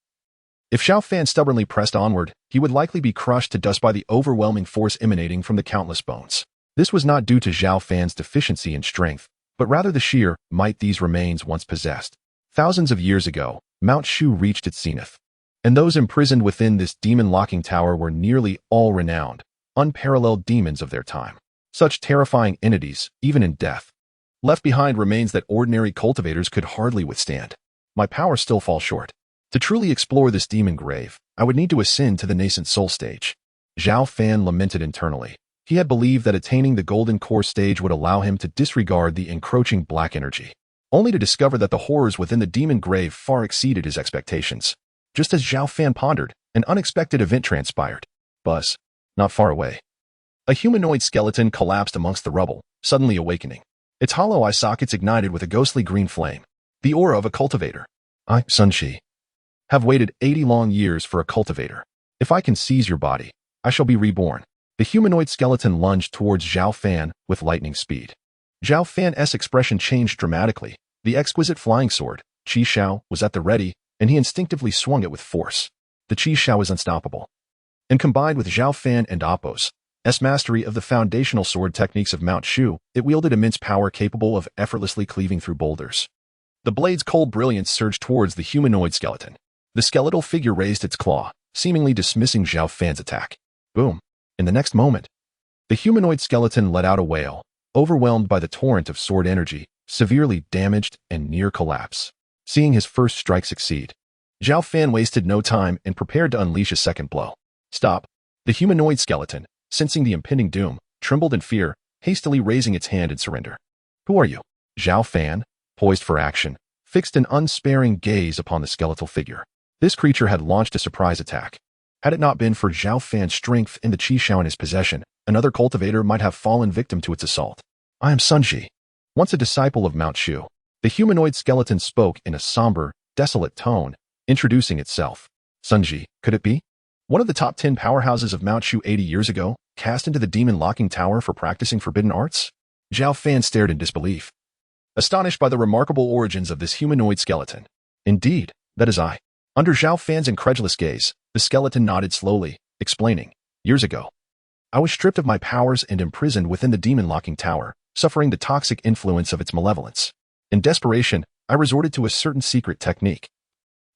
If Zhao Fan stubbornly pressed onward, he would likely be crushed to dust by the overwhelming force emanating from the countless bones. This was not due to Zhao Fan's deficiency in strength, but rather the sheer might these remains once possessed. Thousands of years ago, Mount Shu reached its zenith, and those imprisoned within this demon-locking tower were nearly all renowned, unparalleled demons of their time. Such terrifying entities, even in death, left behind remains that ordinary cultivators could hardly withstand. My power still falls short. To truly explore this demon grave, I would need to ascend to the nascent soul stage. Zhao Fan lamented internally. He had believed that attaining the golden core stage would allow him to disregard the encroaching black energy, only to discover that the horrors within the demon grave far exceeded his expectations. Just as Zhao Fan pondered, an unexpected event transpired. Buzz, not far away, a humanoid skeleton collapsed amongst the rubble, suddenly awakening. Its hollow eye sockets ignited with a ghostly green flame, the aura of a cultivator. I, Sun Shi, have waited 80 long years for a cultivator. If I can seize your body, I shall be reborn. The humanoid skeleton lunged towards Zhao Fan with lightning speed. Zhao Fan's expression changed dramatically. The exquisite flying sword, Qi Shao, was at the ready, and he instinctively swung it with force. The Qi Shao was unstoppable. And combined with Zhao Fan and Appo's mastery of the foundational sword techniques of Mount Shu, it wielded immense power capable of effortlessly cleaving through boulders. The blade's cold brilliance surged towards the humanoid skeleton. The skeletal figure raised its claw, seemingly dismissing Zhao Fan's attack. Boom. In the next moment, the humanoid skeleton let out a wail, overwhelmed by the torrent of sword energy, severely damaged and near collapse. Seeing his first strike succeed, Zhao Fan wasted no time and prepared to unleash a second blow. Stop. The humanoid skeleton, sensing the impending doom, trembled in fear, hastily raising its hand in surrender. Who are you? Zhao Fan, poised for action, fixed an unsparing gaze upon the skeletal figure. This creature had launched a surprise attack. Had it not been for Zhao Fan's strength and the Qi Shao in his possession, another cultivator might have fallen victim to its assault. I am Sun Shi, once a disciple of Mount Shu. The humanoid skeleton spoke in a somber, desolate tone, introducing itself. Sun Shi, could it be? One of the top 10 powerhouses of Mount Shu 80 years ago, cast into the demon-locking tower for practicing forbidden arts? Zhao Fan stared in disbelief, astonished by the remarkable origins of this humanoid skeleton. Indeed, that is I. Under Zhao Fan's incredulous gaze, the skeleton nodded slowly, explaining, years ago, I was stripped of my powers and imprisoned within the demon-locking tower, suffering the toxic influence of its malevolence. In desperation, I resorted to a certain secret technique,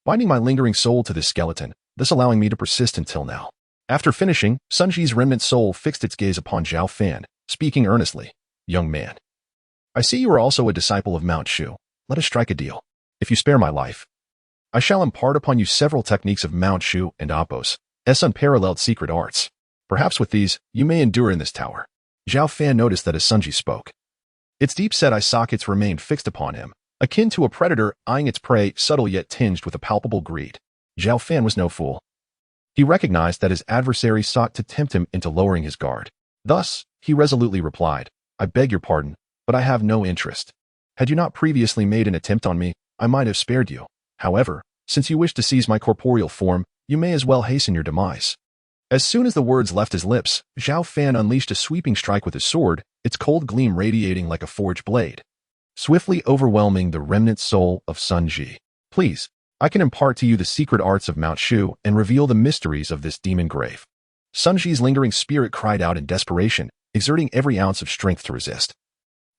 binding my lingering soul to this skeleton, thus allowing me to persist until now. After finishing, Sun Shi's remnant soul fixed its gaze upon Zhao Fan, speaking earnestly. Young man, I see you are also a disciple of Mount Shu. Let us strike a deal. If you spare my life, I shall impart upon you several techniques of Mount Shu and Appo's unparalleled secret arts. Perhaps with these, you may endure in this tower. Zhao Fan noticed that as Sun Shi spoke, its deep-set eye sockets remained fixed upon him, akin to a predator eyeing its prey, subtle yet tinged with a palpable greed. Zhao Fan was no fool. He recognized that his adversary sought to tempt him into lowering his guard. Thus, he resolutely replied, I beg your pardon, but I have no interest. Had you not previously made an attempt on me, I might have spared you. However, since you wish to seize my corporeal form, you may as well hasten your demise. As soon as the words left his lips, Zhao Fan unleashed a sweeping strike with his sword, its cold gleam radiating like a forged blade, swiftly overwhelming the remnant soul of Sun Shi. Please, I can impart to you the secret arts of Mount Shu and reveal the mysteries of this demon grave. Sun Shi's lingering spirit cried out in desperation, exerting every ounce of strength to resist.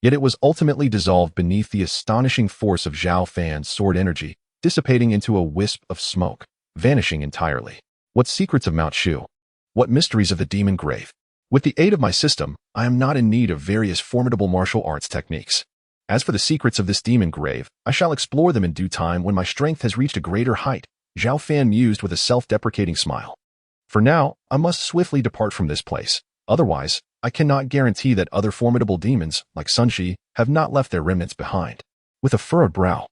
Yet it was ultimately dissolved beneath the astonishing force of Zhao Fan's sword energy, dissipating into a wisp of smoke, vanishing entirely. What secrets of Mount Shu? What mysteries of the demon grave? With the aid of my system, I am not in need of various formidable martial arts techniques. As for the secrets of this demon grave, I shall explore them in due time when my strength has reached a greater height, Zhao Fan mused with a self-deprecating smile. For now, I must swiftly depart from this place. Otherwise, I cannot guarantee that other formidable demons, like Sun Shi, have not left their remnants behind. With a furrowed brow,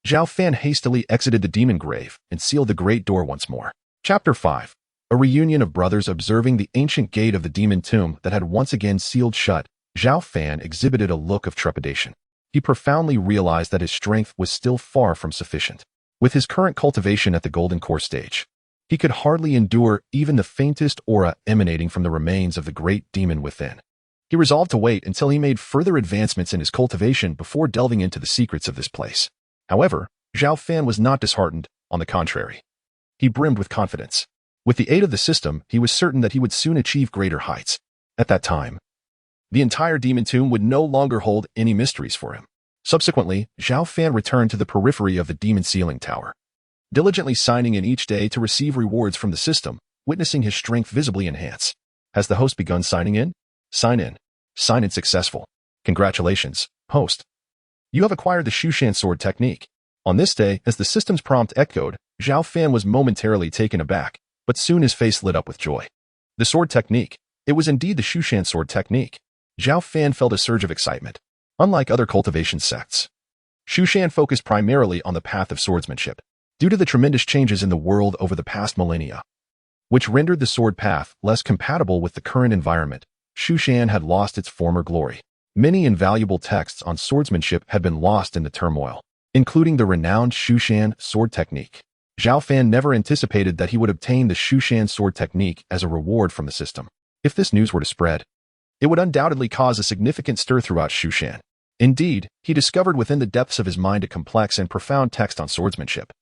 Zhao Fan hastily exited the demon grave and sealed the great door once more. Chapter 5. A reunion of brothers observing the ancient gate of the demon tomb that had once again sealed shut, Zhao Fan exhibited a look of trepidation. He profoundly realized that his strength was still far from sufficient. With his current cultivation at the golden core stage, he could hardly endure even the faintest aura emanating from the remains of the great demon within. He resolved to wait until he made further advancements in his cultivation before delving into the secrets of this place. However, Zhao Fan was not disheartened, on the contrary. He brimmed with confidence. With the aid of the system, he was certain that he would soon achieve greater heights. At that time, the entire demon tomb would no longer hold any mysteries for him. Subsequently, Zhao Fan returned to the periphery of the demon ceiling tower, diligently signing in each day to receive rewards from the system, witnessing his strength visibly enhance. Has the host begun signing in? Sign in. Sign in successful. Congratulations, host. You have acquired the Shu sword technique. On this day, as the system's prompt echoed, Zhao Fan was momentarily taken aback, but soon his face lit up with joy. The sword technique. It was indeed the Shu sword technique. Zhao Fan felt a surge of excitement. Unlike other cultivation sects, Shu focused primarily on the path of swordsmanship. Due to the tremendous changes in the world over the past millennia, which rendered the sword path less compatible with the current environment, Shu had lost its former glory. Many invaluable texts on swordsmanship had been lost in the turmoil, including the renowned Shu sword technique. Zhao Fan never anticipated that he would obtain the Shu sword technique as a reward from the system. If this news were to spread, it would undoubtedly cause a significant stir throughout Shu. Indeed, he discovered within the depths of his mind a complex and profound text on swordsmanship,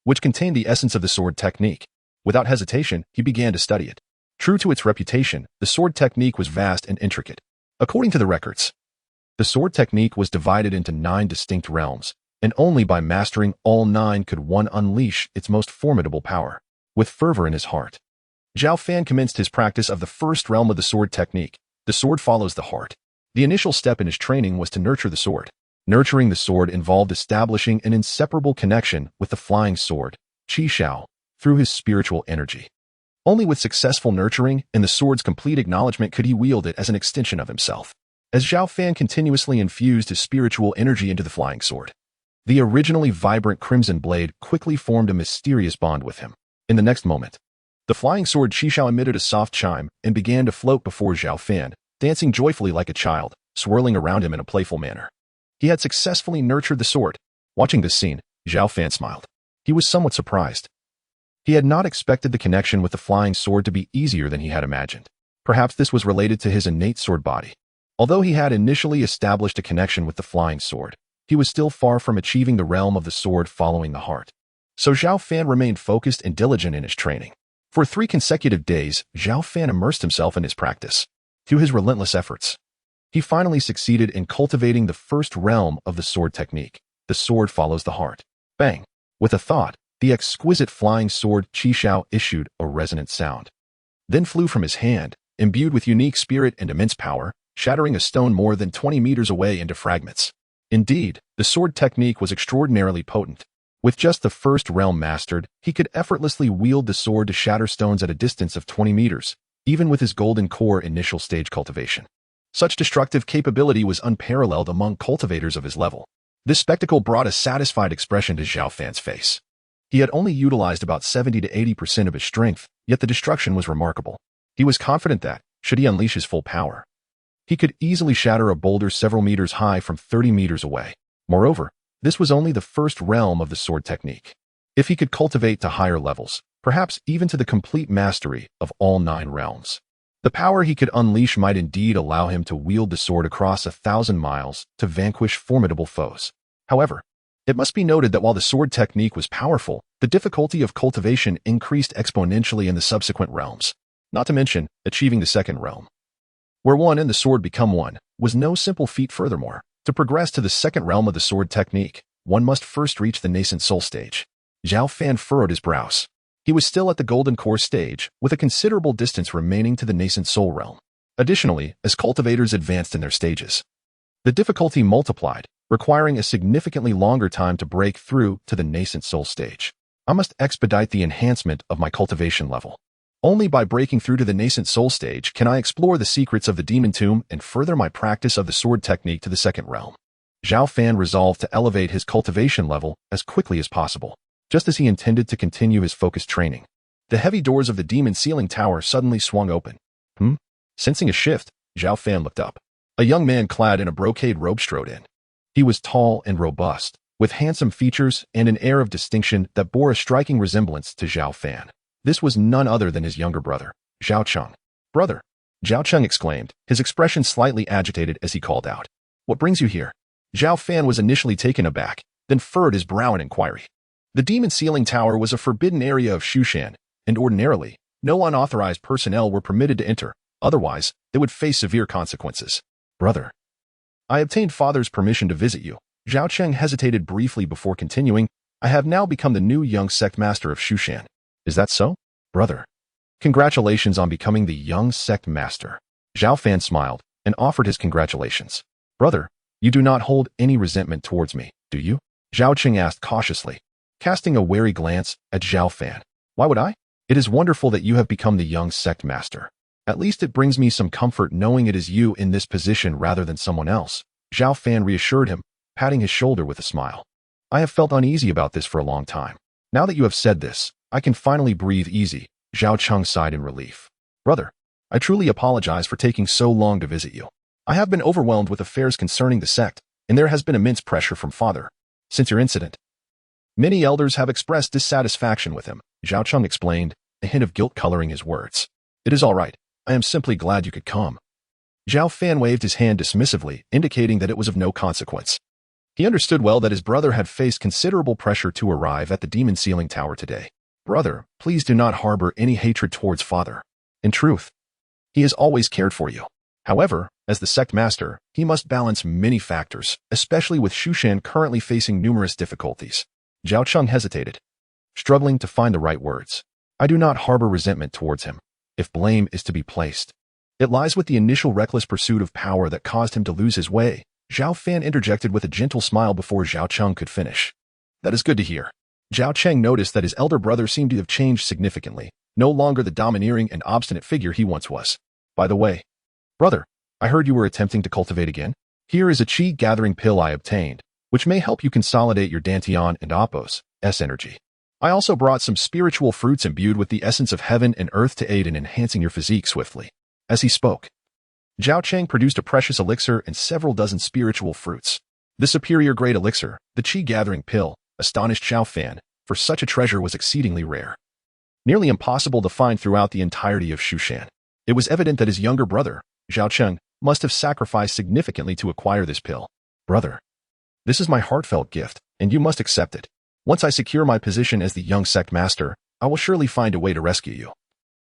which contained the essence of the sword technique. Without hesitation, he began to study it. True to its reputation, the sword technique was vast and intricate. According to the records, the sword technique was divided into 9 distinct realms, and only by mastering all 9 could one unleash its most formidable power. With fervor in his heart, Zhao Fan commenced his practice of the first realm of the sword technique. The sword follows the heart. The initial step in his training was to nurture the sword. Nurturing the sword involved establishing an inseparable connection with the flying sword, Qi Shao, through his spiritual energy. Only with successful nurturing and the sword's complete acknowledgement could he wield it as an extension of himself. As Zhao Fan continuously infused his spiritual energy into the flying sword, the originally vibrant crimson blade quickly formed a mysterious bond with him. In the next moment, the flying sword Qi Shao emitted a soft chime and began to float before Zhao Fan, dancing joyfully like a child, swirling around him in a playful manner. He had successfully nurtured the sword. Watching this scene, Zhao Fan smiled. He was somewhat surprised. He had not expected the connection with the flying sword to be easier than he had imagined. Perhaps this was related to his innate sword body. Although he had initially established a connection with the flying sword, he was still far from achieving the realm of the sword following the heart. So Zhao Fan remained focused and diligent in his training. For 3 consecutive days, Zhao Fan immersed himself in his practice. Through his relentless efforts, he finally succeeded in cultivating the first realm of the sword technique. The sword follows the heart. Bang! With a thought, the exquisite flying sword Qi Shao issued a resonant sound, then flew from his hand, imbued with unique spirit and immense power, shattering a stone more than 20 meters away into fragments. Indeed, the sword technique was extraordinarily potent. With just the first realm mastered, he could effortlessly wield the sword to shatter stones at a distance of 20 meters, even with his golden core initial stage cultivation. Such destructive capability was unparalleled among cultivators of his level. This spectacle brought a satisfied expression to Zhao Fan's face. He had only utilized about 70 to 80% of his strength, yet the destruction was remarkable. He was confident that, should he unleash his full power, he could easily shatter a boulder several meters high from 30 meters away. Moreover, this was only the first realm of the sword technique. If he could cultivate to higher levels, perhaps even to the complete mastery of all 9 realms, the power he could unleash might indeed allow him to wield the sword across 1,000 miles to vanquish formidable foes. However, it must be noted that while the sword technique was powerful, the difficulty of cultivation increased exponentially in the subsequent realms. Not to mention, achieving the second realm, where one and the sword become one, was no simple feat. Furthermore, to progress to the second realm of the sword technique, one must first reach the nascent soul stage. Zhao Fan furrowed his brows. He was still at the golden core stage, with a considerable distance remaining to the nascent soul realm. Additionally, as cultivators advanced in their stages, the difficulty multiplied, requiring a significantly longer time to break through to the nascent soul stage. I must expedite the enhancement of my cultivation level. Only by breaking through to the nascent soul stage can I explore the secrets of the demon tomb and further my practice of the sword technique to the second realm. Zhao Fan resolved to elevate his cultivation level as quickly as possible. Just as he intended to continue his focused training, the heavy doors of the demon ceiling tower suddenly swung open. Sensing a shift, Zhao Fan looked up. A young man clad in a brocade robe strode in. He was tall and robust, with handsome features and an air of distinction that bore a striking resemblance to Zhao Fan. This was none other than his younger brother, Zhao Cheng. Brother, Zhao Cheng exclaimed, his expression slightly agitated as he called out. What brings you here? Zhao Fan was initially taken aback, then furrowed his brow in inquiry. The Demon Sealing Tower was a forbidden area of Shushan, and ordinarily, no unauthorized personnel were permitted to enter, otherwise, they would face severe consequences. Brother. I obtained father's permission to visit you. Zhao Cheng hesitated briefly before continuing. I have now become the new young sect master of Shushan. Is that so? Brother. Congratulations on becoming the young sect master. Zhao Fan smiled and offered his congratulations. Brother, you do not hold any resentment towards me, do you? Zhao Cheng asked cautiously, casting a wary glance at Zhao Fan. Why would I? It is wonderful that you have become the young sect master. At least it brings me some comfort knowing it is you in this position rather than someone else. Zhao Fan reassured him, patting his shoulder with a smile. I have felt uneasy about this for a long time. Now that you have said this, I can finally breathe easy. Zhao Cheng sighed in relief. Brother, I truly apologize for taking so long to visit you. I have been overwhelmed with affairs concerning the sect, and there has been immense pressure from father. Since your incident, many elders have expressed dissatisfaction with him, Zhao Cheng explained, a hint of guilt coloring his words. It is all right. I am simply glad you could come. Zhao Fan waved his hand dismissively, indicating that it was of no consequence. He understood well that his brother had faced considerable pressure to arrive at the Demon Sealing Tower today. Brother, please do not harbor any hatred towards father. In truth, he has always cared for you. However, as the sect master, he must balance many factors, especially with Shushan currently facing numerous difficulties. Zhao Cheng hesitated, struggling to find the right words. I do not harbor resentment towards him. If blame is to be placed, it lies with the initial reckless pursuit of power that caused him to lose his way. Zhao Fan interjected with a gentle smile before Zhao Cheng could finish. That is good to hear. Zhao Cheng noticed that his elder brother seemed to have changed significantly, no longer the domineering and obstinate figure he once was. By the way, brother, I heard you were attempting to cultivate again. Here is a chi gathering pill I obtained, which may help you consolidate your Dantian and Apos energy. I also brought some spiritual fruits imbued with the essence of heaven and earth to aid in enhancing your physique swiftly. As he spoke, Zhao Cheng produced a precious elixir and several dozen spiritual fruits. The superior grade elixir, the chi gathering pill, astonished Zhao Fan, for such a treasure was exceedingly rare. Nearly impossible to find throughout the entirety of Shushan. It was evident that his younger brother, Zhao Cheng, must have sacrificed significantly to acquire this pill. Brother, this is my heartfelt gift, and you must accept it. Once I secure my position as the young sect master, I will surely find a way to rescue you.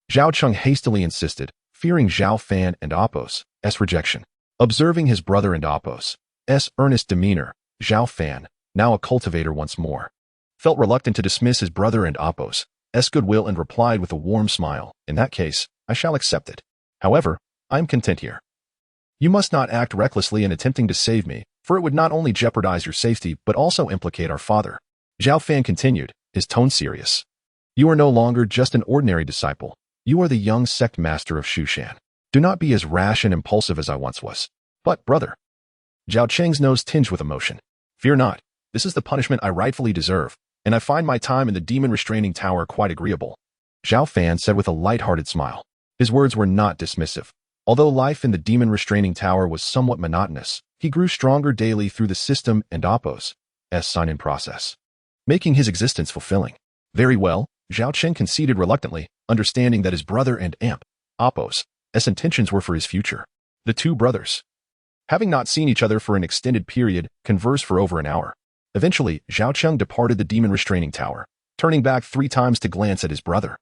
Zhao Cheng hastily insisted, fearing Zhao Fan and Apos' rejection. Observing his brother and Apos' earnest demeanor, Zhao Fan, now a cultivator once more, felt reluctant to dismiss his brother and Apos' goodwill and replied with a warm smile, in that case, I shall accept it. However, I am content here. You must not act recklessly in attempting to save me, for it would not only jeopardize your safety but also implicate our father. Zhao Fan continued, his tone serious. You are no longer just an ordinary disciple. You are the young sect master of Shushan. Do not be as rash and impulsive as I once was. But, brother. Zhao Cheng's nose tinged with emotion. Fear not. This is the punishment I rightfully deserve, and I find my time in the demon restraining tower quite agreeable. Zhao Fan said with a light-hearted smile. His words were not dismissive. Although life in the demon restraining tower was somewhat monotonous, he grew stronger daily through the system and Apos' sign-in process, making his existence fulfilling. Very well, Zhao Cheng conceded reluctantly, understanding that his brother and Apos' intentions were for his future. The two brothers, having not seen each other for an extended period, conversed for over an hour. Eventually, Zhao Cheng departed the demon restraining tower, turning back 3 times to glance at his brother.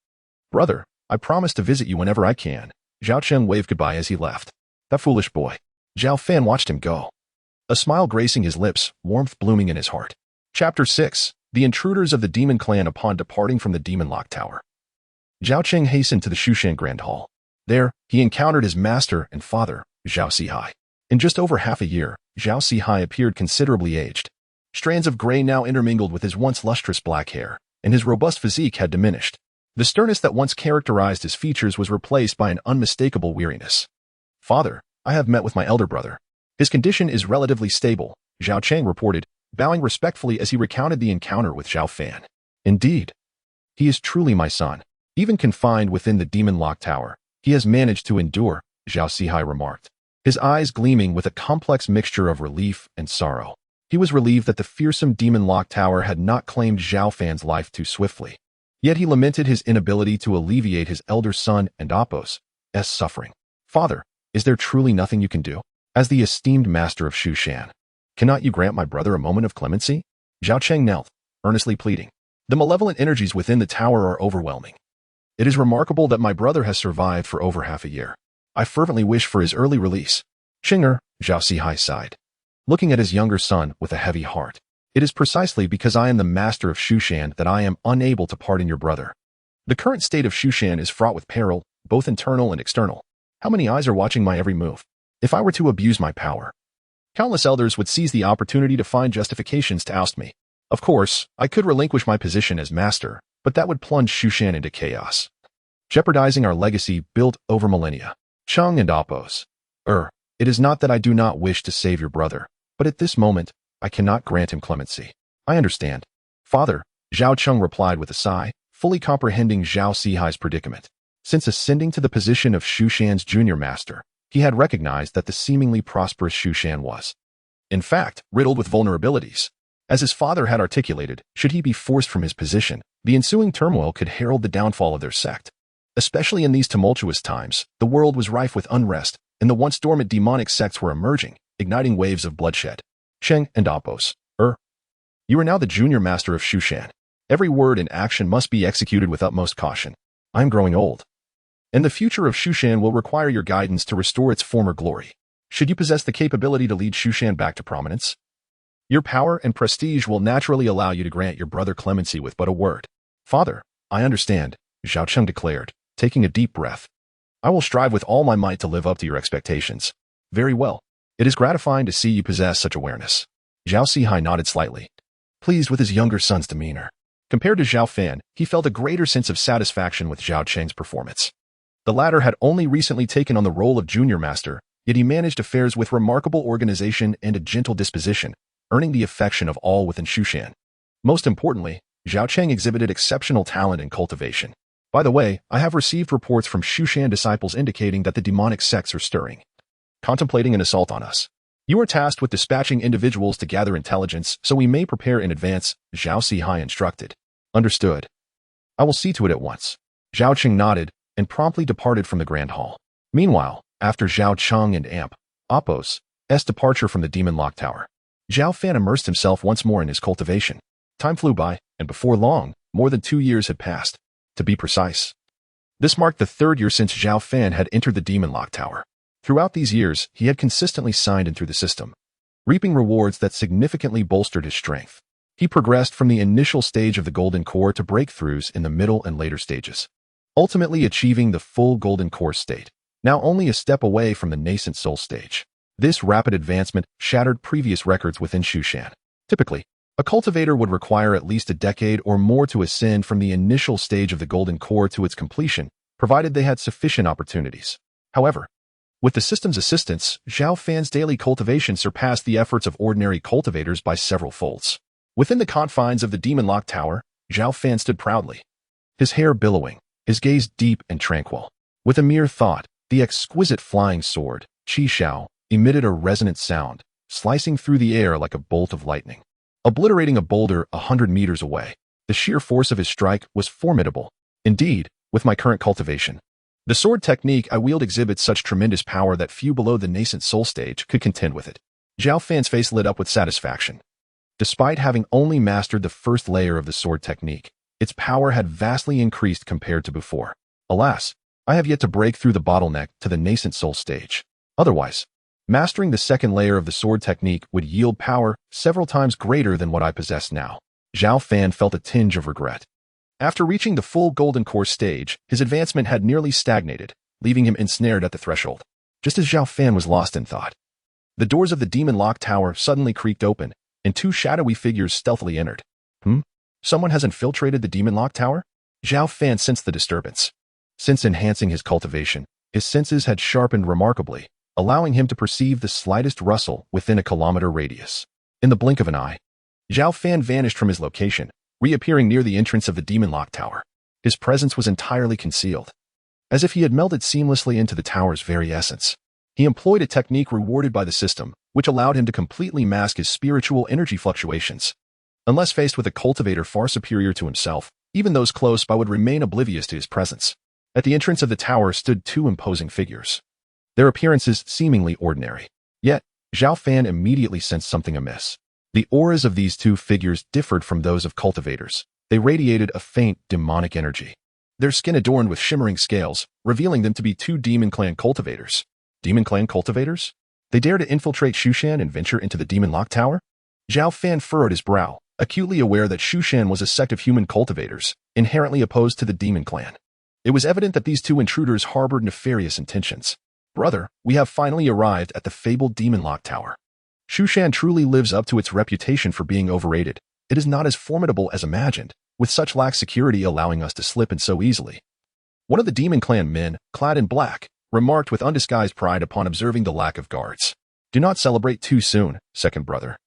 Brother, I promise to visit you whenever I can. Zhao Cheng waved goodbye as he left. That foolish boy. Zhao Fan watched him go, a smile gracing his lips, warmth blooming in his heart. Chapter 6. The intruders of the demon clan upon departing from the demon lock tower. Zhao Cheng hastened to the Shushan Grand Hall. There, he encountered his master and father, Zhao Sihai. In just over half a year, Zhao Sihai appeared considerably aged. Strands of gray now intermingled with his once lustrous black hair, and his robust physique had diminished. The sternness that once characterized his features was replaced by an unmistakable weariness. Father, I have met with my elder brother. His condition is relatively stable, Zhao Cheng reported, bowing respectfully as he recounted the encounter with Zhao Fan. Indeed, he is truly my son. Even confined within the demon lock tower, he has managed to endure, Zhao Sihai remarked, his eyes gleaming with a complex mixture of relief and sorrow. He was relieved that the fearsome demon lock tower had not claimed Zhao Fan's life too swiftly. Yet he lamented his inability to alleviate his elder son and Apos' suffering. Father, is there truly nothing you can do? As the esteemed master of Shu Shan, cannot you grant my brother a moment of clemency? Zhao Cheng knelt, earnestly pleading. The malevolent energies within the tower are overwhelming. It is remarkable that my brother has survived for over half a year. I fervently wish for his early release. Chinger, Zhao Sihai sighed, looking at his younger son with a heavy heart. It is precisely because I am the master of Shu Shan that I am unable to pardon your brother. The current state of Shu Shan is fraught with peril, both internal and external. How many eyes are watching my every move? If I were to abuse my power, countless elders would seize the opportunity to find justifications to oust me. Of course, I could relinquish my position as master, but that would plunge Shu Shan into chaos, jeopardizing our legacy built over millennia. Cheng and Oppos. It is not that I do not wish to save your brother, but at this moment, I cannot grant him clemency. I understand. Father, Zhao Cheng replied with a sigh, fully comprehending Zhao Sihai's predicament. Since ascending to the position of Shu Shan's junior master, he had recognized that the seemingly prosperous Shu Shan was, in fact, riddled with vulnerabilities. As his father had articulated, should he be forced from his position, the ensuing turmoil could herald the downfall of their sect. Especially in these tumultuous times, the world was rife with unrest, and the once dormant demonic sects were emerging, igniting waves of bloodshed. Cheng and Oppos. You are now the junior master of Shu Shan. Every word and action must be executed with utmost caution. I am growing old, and the future of Shu Shan will require your guidance to restore its former glory. Should you possess the capability to lead Shu Shan back to prominence, your power and prestige will naturally allow you to grant your brother clemency with but a word. Father, I understand, Zhao Cheng declared, taking a deep breath. I will strive with all my might to live up to your expectations. Very well. It is gratifying to see you possess such awareness. Zhao Sihai nodded slightly, pleased with his younger son's demeanor. Compared to Zhao Fan, he felt a greater sense of satisfaction with Zhao Cheng's performance. The latter had only recently taken on the role of junior master, yet he managed affairs with remarkable organization and a gentle disposition, earning the affection of all within Shu Shan. Most importantly, Zhao Cheng exhibited exceptional talent in cultivation. By the way, I have received reports from Shu Shan disciples indicating that the demonic sects are stirring, contemplating an assault on us. You are tasked with dispatching individuals to gather intelligence, so we may prepare in advance, Zhao Sihai instructed. Understood. I will see to it at once. Zhao Cheng nodded and promptly departed from the Grand Hall. Meanwhile, after Zhao Cheng and Oppos' departure from the Demon Lock Tower, Zhao Fan immersed himself once more in his cultivation. Time flew by, and before long, more than 2 years had passed. To be precise, this marked the 3rd year since Zhao Fan had entered the Demon Lock Tower. Throughout these years, he had consistently signed in through the system, reaping rewards that significantly bolstered his strength. He progressed from the initial stage of the Golden Core to breakthroughs in the middle and later stages, ultimately achieving the full Golden Core state, now only a step away from the nascent Soul stage. This rapid advancement shattered previous records within Shu Shan. Typically, a cultivator would require at least a decade or more to ascend from the initial stage of the Golden Core to its completion, provided they had sufficient opportunities. However, with the system's assistance, Zhao Fan's daily cultivation surpassed the efforts of ordinary cultivators by several folds. Within the confines of the Demon Lock Tower, Zhao Fan stood proudly, his hair billowing, his gaze deep and tranquil. With a mere thought, the exquisite flying sword, Qi Shao, emitted a resonant sound, slicing through the air like a bolt of lightning, obliterating a boulder 100 meters away. The sheer force of his strike was formidable. Indeed, with my current cultivation, the sword technique I wield exhibits such tremendous power that few below the nascent soul stage could contend with it. Zhao Fan's face lit up with satisfaction. Despite having only mastered the first layer of the sword technique, its power had vastly increased compared to before. Alas, I have yet to break through the bottleneck to the nascent soul stage. Otherwise, mastering the second layer of the sword technique would yield power several times greater than what I possess now. Zhao Fan felt a tinge of regret. After reaching the full Golden Core stage, his advancement had nearly stagnated, leaving him ensnared at the threshold. Just as Zhao Fan was lost in thought, the doors of the Demon Lock Tower suddenly creaked open, and 2 shadowy figures stealthily entered. Someone has infiltrated the Demon Lock Tower? Zhao Fan sensed the disturbance. Since enhancing his cultivation, his senses had sharpened remarkably, allowing him to perceive the slightest rustle within a kilometer radius. In the blink of an eye, Zhao Fan vanished from his location, reappearing near the entrance of the Demon Lock Tower. His presence was entirely concealed, as if he had melded seamlessly into the tower's very essence. He employed a technique rewarded by the system, which allowed him to completely mask his spiritual energy fluctuations. Unless faced with a cultivator far superior to himself, even those close by would remain oblivious to his presence. At the entrance of the tower stood 2 imposing figures. their appearances seemingly ordinary. Yet, Zhao Fan immediately sensed something amiss. The auras of these two figures differed from those of cultivators. They radiated a faint, demonic energy. Their skin adorned with shimmering scales, revealing them to be two Demon Clan cultivators. Demon Clan cultivators? They dare to infiltrate Shushan and venture into the Demon Lock Tower? Zhao Fan furrowed his brow, acutely aware that Shushan was a sect of human cultivators, inherently opposed to the Demon Clan. It was evident that these two intruders harbored nefarious intentions. Brother, we have finally arrived at the fabled Demon Lock Tower. Shushan truly lives up to its reputation for being overrated. It is not as formidable as imagined, with such lax security allowing us to slip in so easily. One of the Demon Clan men, clad in black, remarked with undisguised pride upon observing the lack of guards. Do not celebrate too soon, second brother.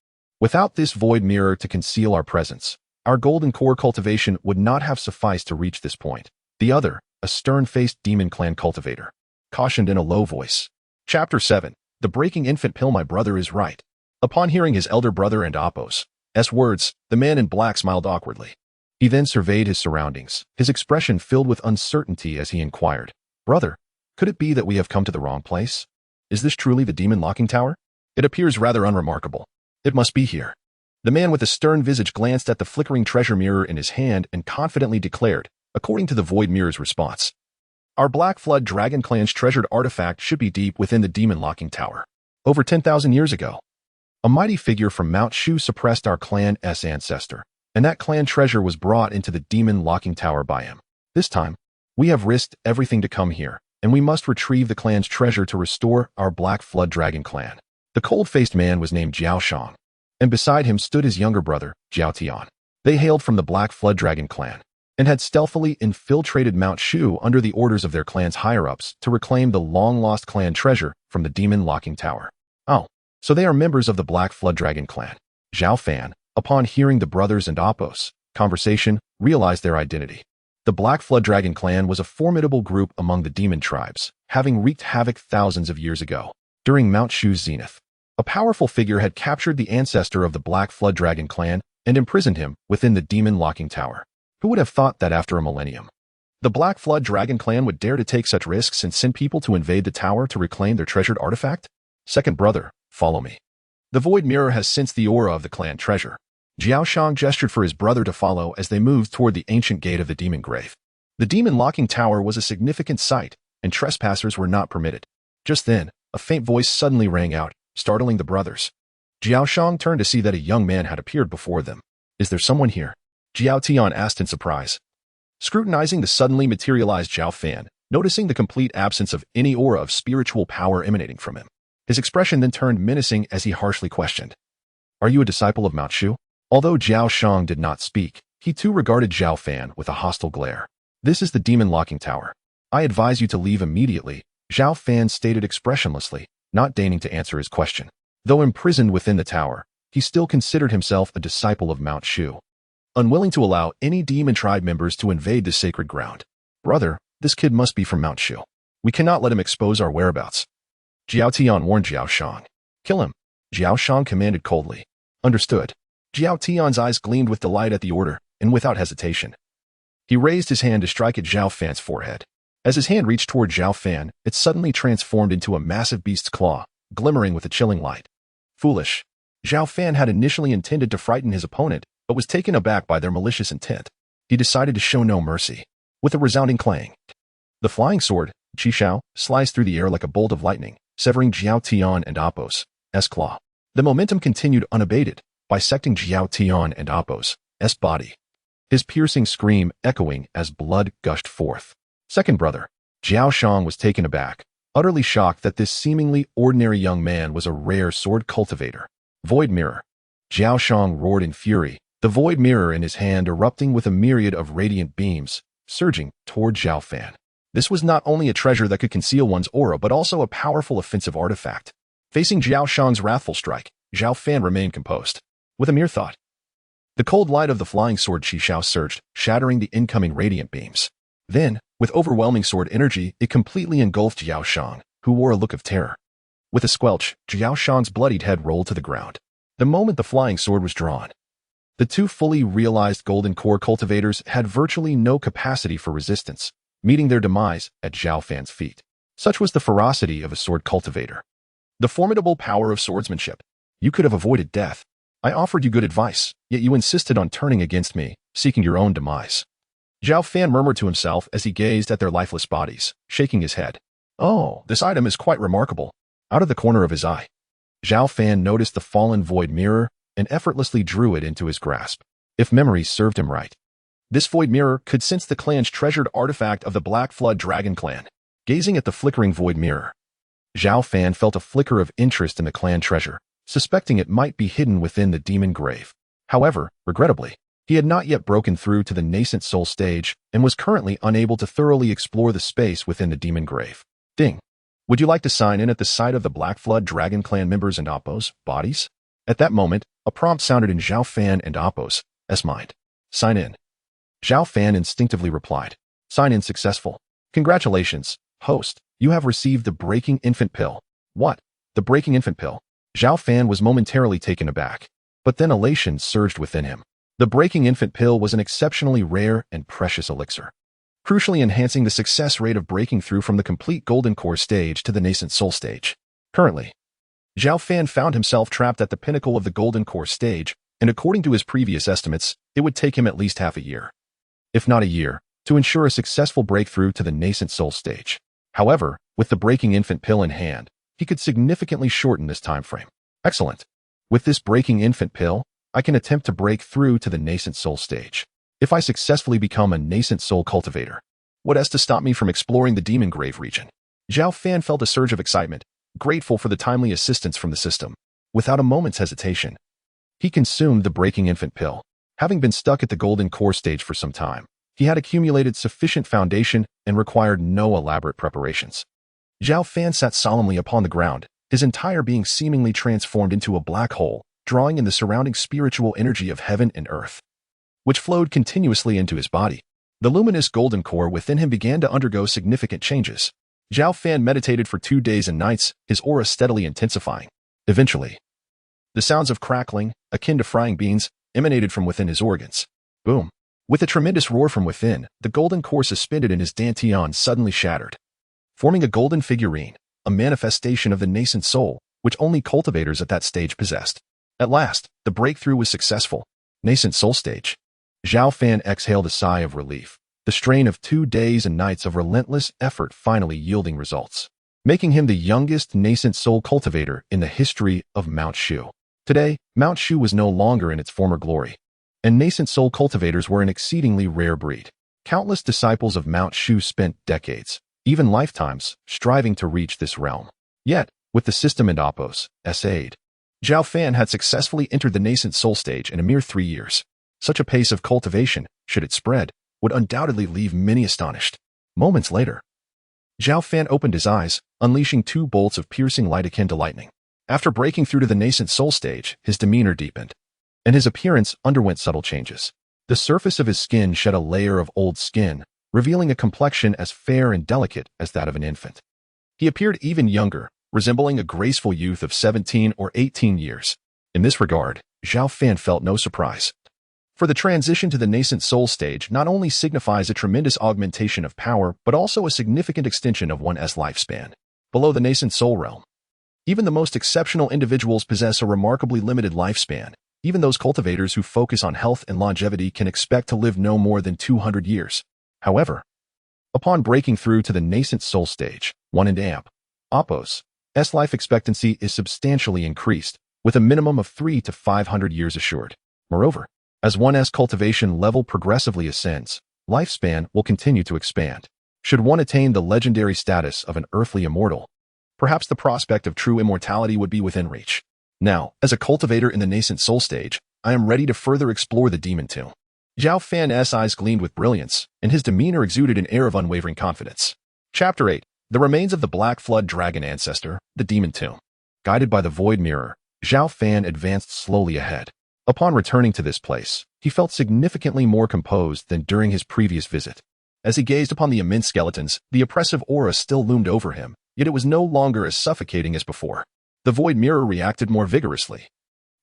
Without this void mirror to conceal our presence, our golden core cultivation would not have sufficed to reach this point. The other, a stern-faced Demon Clan cultivator, cautioned in a low voice. Chapter 7. The Breaking Infant Pill. My brother is right. Upon hearing his elder brother and Appo's words, the man in black smiled awkwardly. He then surveyed his surroundings, his expression filled with uncertainty as he inquired, Brother, could it be that we have come to the wrong place? Is this truly the Demon Locking Tower? It appears rather unremarkable. It must be here. The man with the stern visage glanced at the flickering treasure mirror in his hand and confidently declared, according to the void mirror's response, our Black Flood Dragon Clan's treasured artifact should be deep within the Demon Locking Tower. Over 10,000 years ago, a mighty figure from Mount Shu suppressed our clan's ancestor, and that clan treasure was brought into the Demon Locking Tower by him. This time, we have risked everything to come here, and we must retrieve the clan's treasure to restore our Black Flood Dragon Clan. The cold-faced man was named Zhao Shang, and beside him stood his younger brother, Zhao Tian. They hailed from the Black Flood Dragon Clan, and had stealthily infiltrated Mount Shu under the orders of their clan's higher-ups to reclaim the long-lost clan treasure from the Demon Locking Tower. Oh, so they are members of the Black Flood Dragon Clan. Zhao Fan, upon hearing the brothers and Appo's conversation, realized their identity. The Black Flood Dragon Clan was a formidable group among the demon tribes, having wreaked havoc thousands of years ago. During Mount Shu's zenith, a powerful figure had captured the ancestor of the Black Flood Dragon Clan and imprisoned him within the Demon Locking Tower. Who would have thought that after a millennium, the Black Flood Dragon Clan would dare to take such risks and send people to invade the tower to reclaim their treasured artifact? Second brother, follow me. The void mirror has sensed the aura of the clan treasure. Zhao Shang gestured for his brother to follow as they moved toward the ancient gate of the demon grave. The Demon Locking Tower was a significant site, and trespassers were not permitted. Just then, a faint voice suddenly rang out, startling the brothers. Zhao Shang turned to see that a young man had appeared before them. Is there someone here? Zhao Tian asked in surprise. Scrutinizing the suddenly materialized Zhao Fan, noticing the complete absence of any aura of spiritual power emanating from him, his expression then turned menacing as he harshly questioned. Are you a disciple of Mount Shu? Although Zhao Shang did not speak, he too regarded Zhao Fan with a hostile glare. This is the Demon Locking Tower. I advise you to leave immediately, Zhao Fan stated expressionlessly, not deigning to answer his question. Though imprisoned within the tower, he still considered himself a disciple of Mount Shu, unwilling to allow any demon tribe members to invade the sacred ground. Brother, this kid must be from Mount Shu. We cannot let him expose our whereabouts. Zhao Tian warned Zhao Shang. Kill him, Zhao Shang commanded coldly. Understood. Zhao Tian's eyes gleamed with delight at the order, and without hesitation, he raised his hand to strike at Zhao Fan's forehead. As his hand reached toward Zhao Fan, it suddenly transformed into a massive beast's claw, glimmering with a chilling light. Foolish. Zhao Fan had initially intended to frighten his opponent, but was taken aback by their malicious intent. He decided to show no mercy. With a resounding clang, the flying sword, Qishao, sliced through the air like a bolt of lightning, severing Zhao Tian and Appo's claw. The momentum continued unabated, bisecting Zhao Tian and Appo's body, his piercing scream echoing as blood gushed forth. Second brother, Zhao Shang was taken aback, utterly shocked that this seemingly ordinary young man was a rare sword cultivator. Void mirror. Zhao Shang roared in fury, the void mirror in his hand erupting with a myriad of radiant beams, surging toward Zhao Fan. This was not only a treasure that could conceal one's aura but also a powerful offensive artifact. Facing Zhao Shang's wrathful strike, Zhao Fan remained composed. With a mere thought, the cold light of the flying sword Qishao surged, shattering the incoming radiant beams. Then, with overwhelming sword energy, it completely engulfed Zhao Shang, who wore a look of terror. With a squelch, Zhao Shang's bloodied head rolled to the ground. The moment the flying sword was drawn, the two fully realized golden core cultivators had virtually no capacity for resistance, meeting their demise at Zhao Fan's feet. Such was the ferocity of a sword cultivator. The formidable power of swordsmanship. You could have avoided death. I offered you good advice, yet you insisted on turning against me, seeking your own demise. Zhao Fan murmured to himself as he gazed at their lifeless bodies, shaking his head. Oh, this item is quite remarkable. Out of the corner of his eye, Zhao Fan noticed the fallen void mirror and effortlessly drew it into his grasp. If memory served him right, this void mirror could sense the clan's treasured artifact of the Black Flood Dragon clan. Gazing at the flickering void mirror, Zhao Fan felt a flicker of interest in the clan treasure, suspecting it might be hidden within the demon grave. However, regrettably, he had not yet broken through to the nascent soul stage and was currently unable to thoroughly explore the space within the demon grave. Ding. Would you like to sign in at the site of the Black Flood Dragon clan members and Appo's bodies? At that moment, a prompt sounded in Zhao Fan and Appo's mind. Sign in. Zhao Fan instinctively replied. Sign in successful. Congratulations, host. You have received the Breaking Infant Pill. What? The Breaking Infant Pill? Zhao Fan was momentarily taken aback, but then elation surged within him. The Breaking Infant Pill was an exceptionally rare and precious elixir, crucially enhancing the success rate of breaking through from the complete Golden Core stage to the nascent soul stage. Currently, Zhao Fan found himself trapped at the pinnacle of the Golden Core stage, and according to his previous estimates, it would take him at least half a year, if not a year, to ensure a successful breakthrough to the nascent soul stage. However, with the Breaking Infant Pill in hand, he could significantly shorten this time frame. Excellent. With this Breaking Infant Pill, I can attempt to break through to the nascent soul stage. If I successfully become a nascent soul cultivator, what has to stop me from exploring the demon grave region? Zhao Fan felt a surge of excitement, grateful for the timely assistance from the system. Without a moment's hesitation, he consumed the Breaking Infant Pill. Having been stuck at the Golden Core stage for some time, he had accumulated sufficient foundation and required no elaborate preparations. Zhao Fan sat solemnly upon the ground, his entire being seemingly transformed into a black hole, drawing in the surrounding spiritual energy of heaven and earth, which flowed continuously into his body. The luminous golden core within him began to undergo significant changes. Zhao Fan meditated for 2 days and nights, his aura steadily intensifying. Eventually, the sounds of crackling, akin to frying beans, emanated from within his organs. Boom. With a tremendous roar from within, the golden core suspended in his dantian suddenly shattered, forming a golden figurine, a manifestation of the nascent soul, which only cultivators at that stage possessed. At last, the breakthrough was successful. Nascent soul stage. Zhao Fan exhaled a sigh of relief, the strain of 2 days and nights of relentless effort finally yielding results, making him the youngest nascent soul cultivator in the history of Mount Shu. Today, Mount Shu was no longer in its former glory, and nascent soul cultivators were an exceedingly rare breed. Countless disciples of Mount Shu spent decades, even lifetimes, striving to reach this realm. Yet, with the system and Appo's aid, Zhao Fan had successfully entered the nascent soul stage in a mere 3 years. Such a pace of cultivation, should it spread, would undoubtedly leave many astonished. Moments later, Zhao Fan opened his eyes, unleashing 2 bolts of piercing light akin to lightning. After breaking through to the nascent soul stage, his demeanor deepened, and his appearance underwent subtle changes. The surface of his skin shed a layer of old skin, revealing a complexion as fair and delicate as that of an infant. He appeared even younger, resembling a graceful youth of 17 or 18 years. In this regard, Zhao Fan felt no surprise. For the transition to the nascent soul stage not only signifies a tremendous augmentation of power, but also a significant extension of one's lifespan. Below the nascent soul realm, even the most exceptional individuals possess a remarkably limited lifespan. Even those cultivators who focus on health and longevity can expect to live no more than 200 years. However, upon breaking through to the nascent soul stage, one in Appo's life expectancy is substantially increased, with a minimum of 300 to 500 years assured. Moreover, as one's cultivation level progressively ascends, lifespan will continue to expand. Should one attain the legendary status of an earthly immortal, perhaps the prospect of true immortality would be within reach. Now, as a cultivator in the nascent soul stage, I am ready to further explore the demon tomb. Zhao Fan's eyes gleamed with brilliance, and his demeanor exuded an air of unwavering confidence. Chapter 8. The remains of the Black Flood Dragon ancestor, the demon tomb. Guided by the void mirror, Zhao Fan advanced slowly ahead. Upon returning to this place, he felt significantly more composed than during his previous visit. As he gazed upon the immense skeletons, the oppressive aura still loomed over him, yet it was no longer as suffocating as before. The void mirror reacted more vigorously.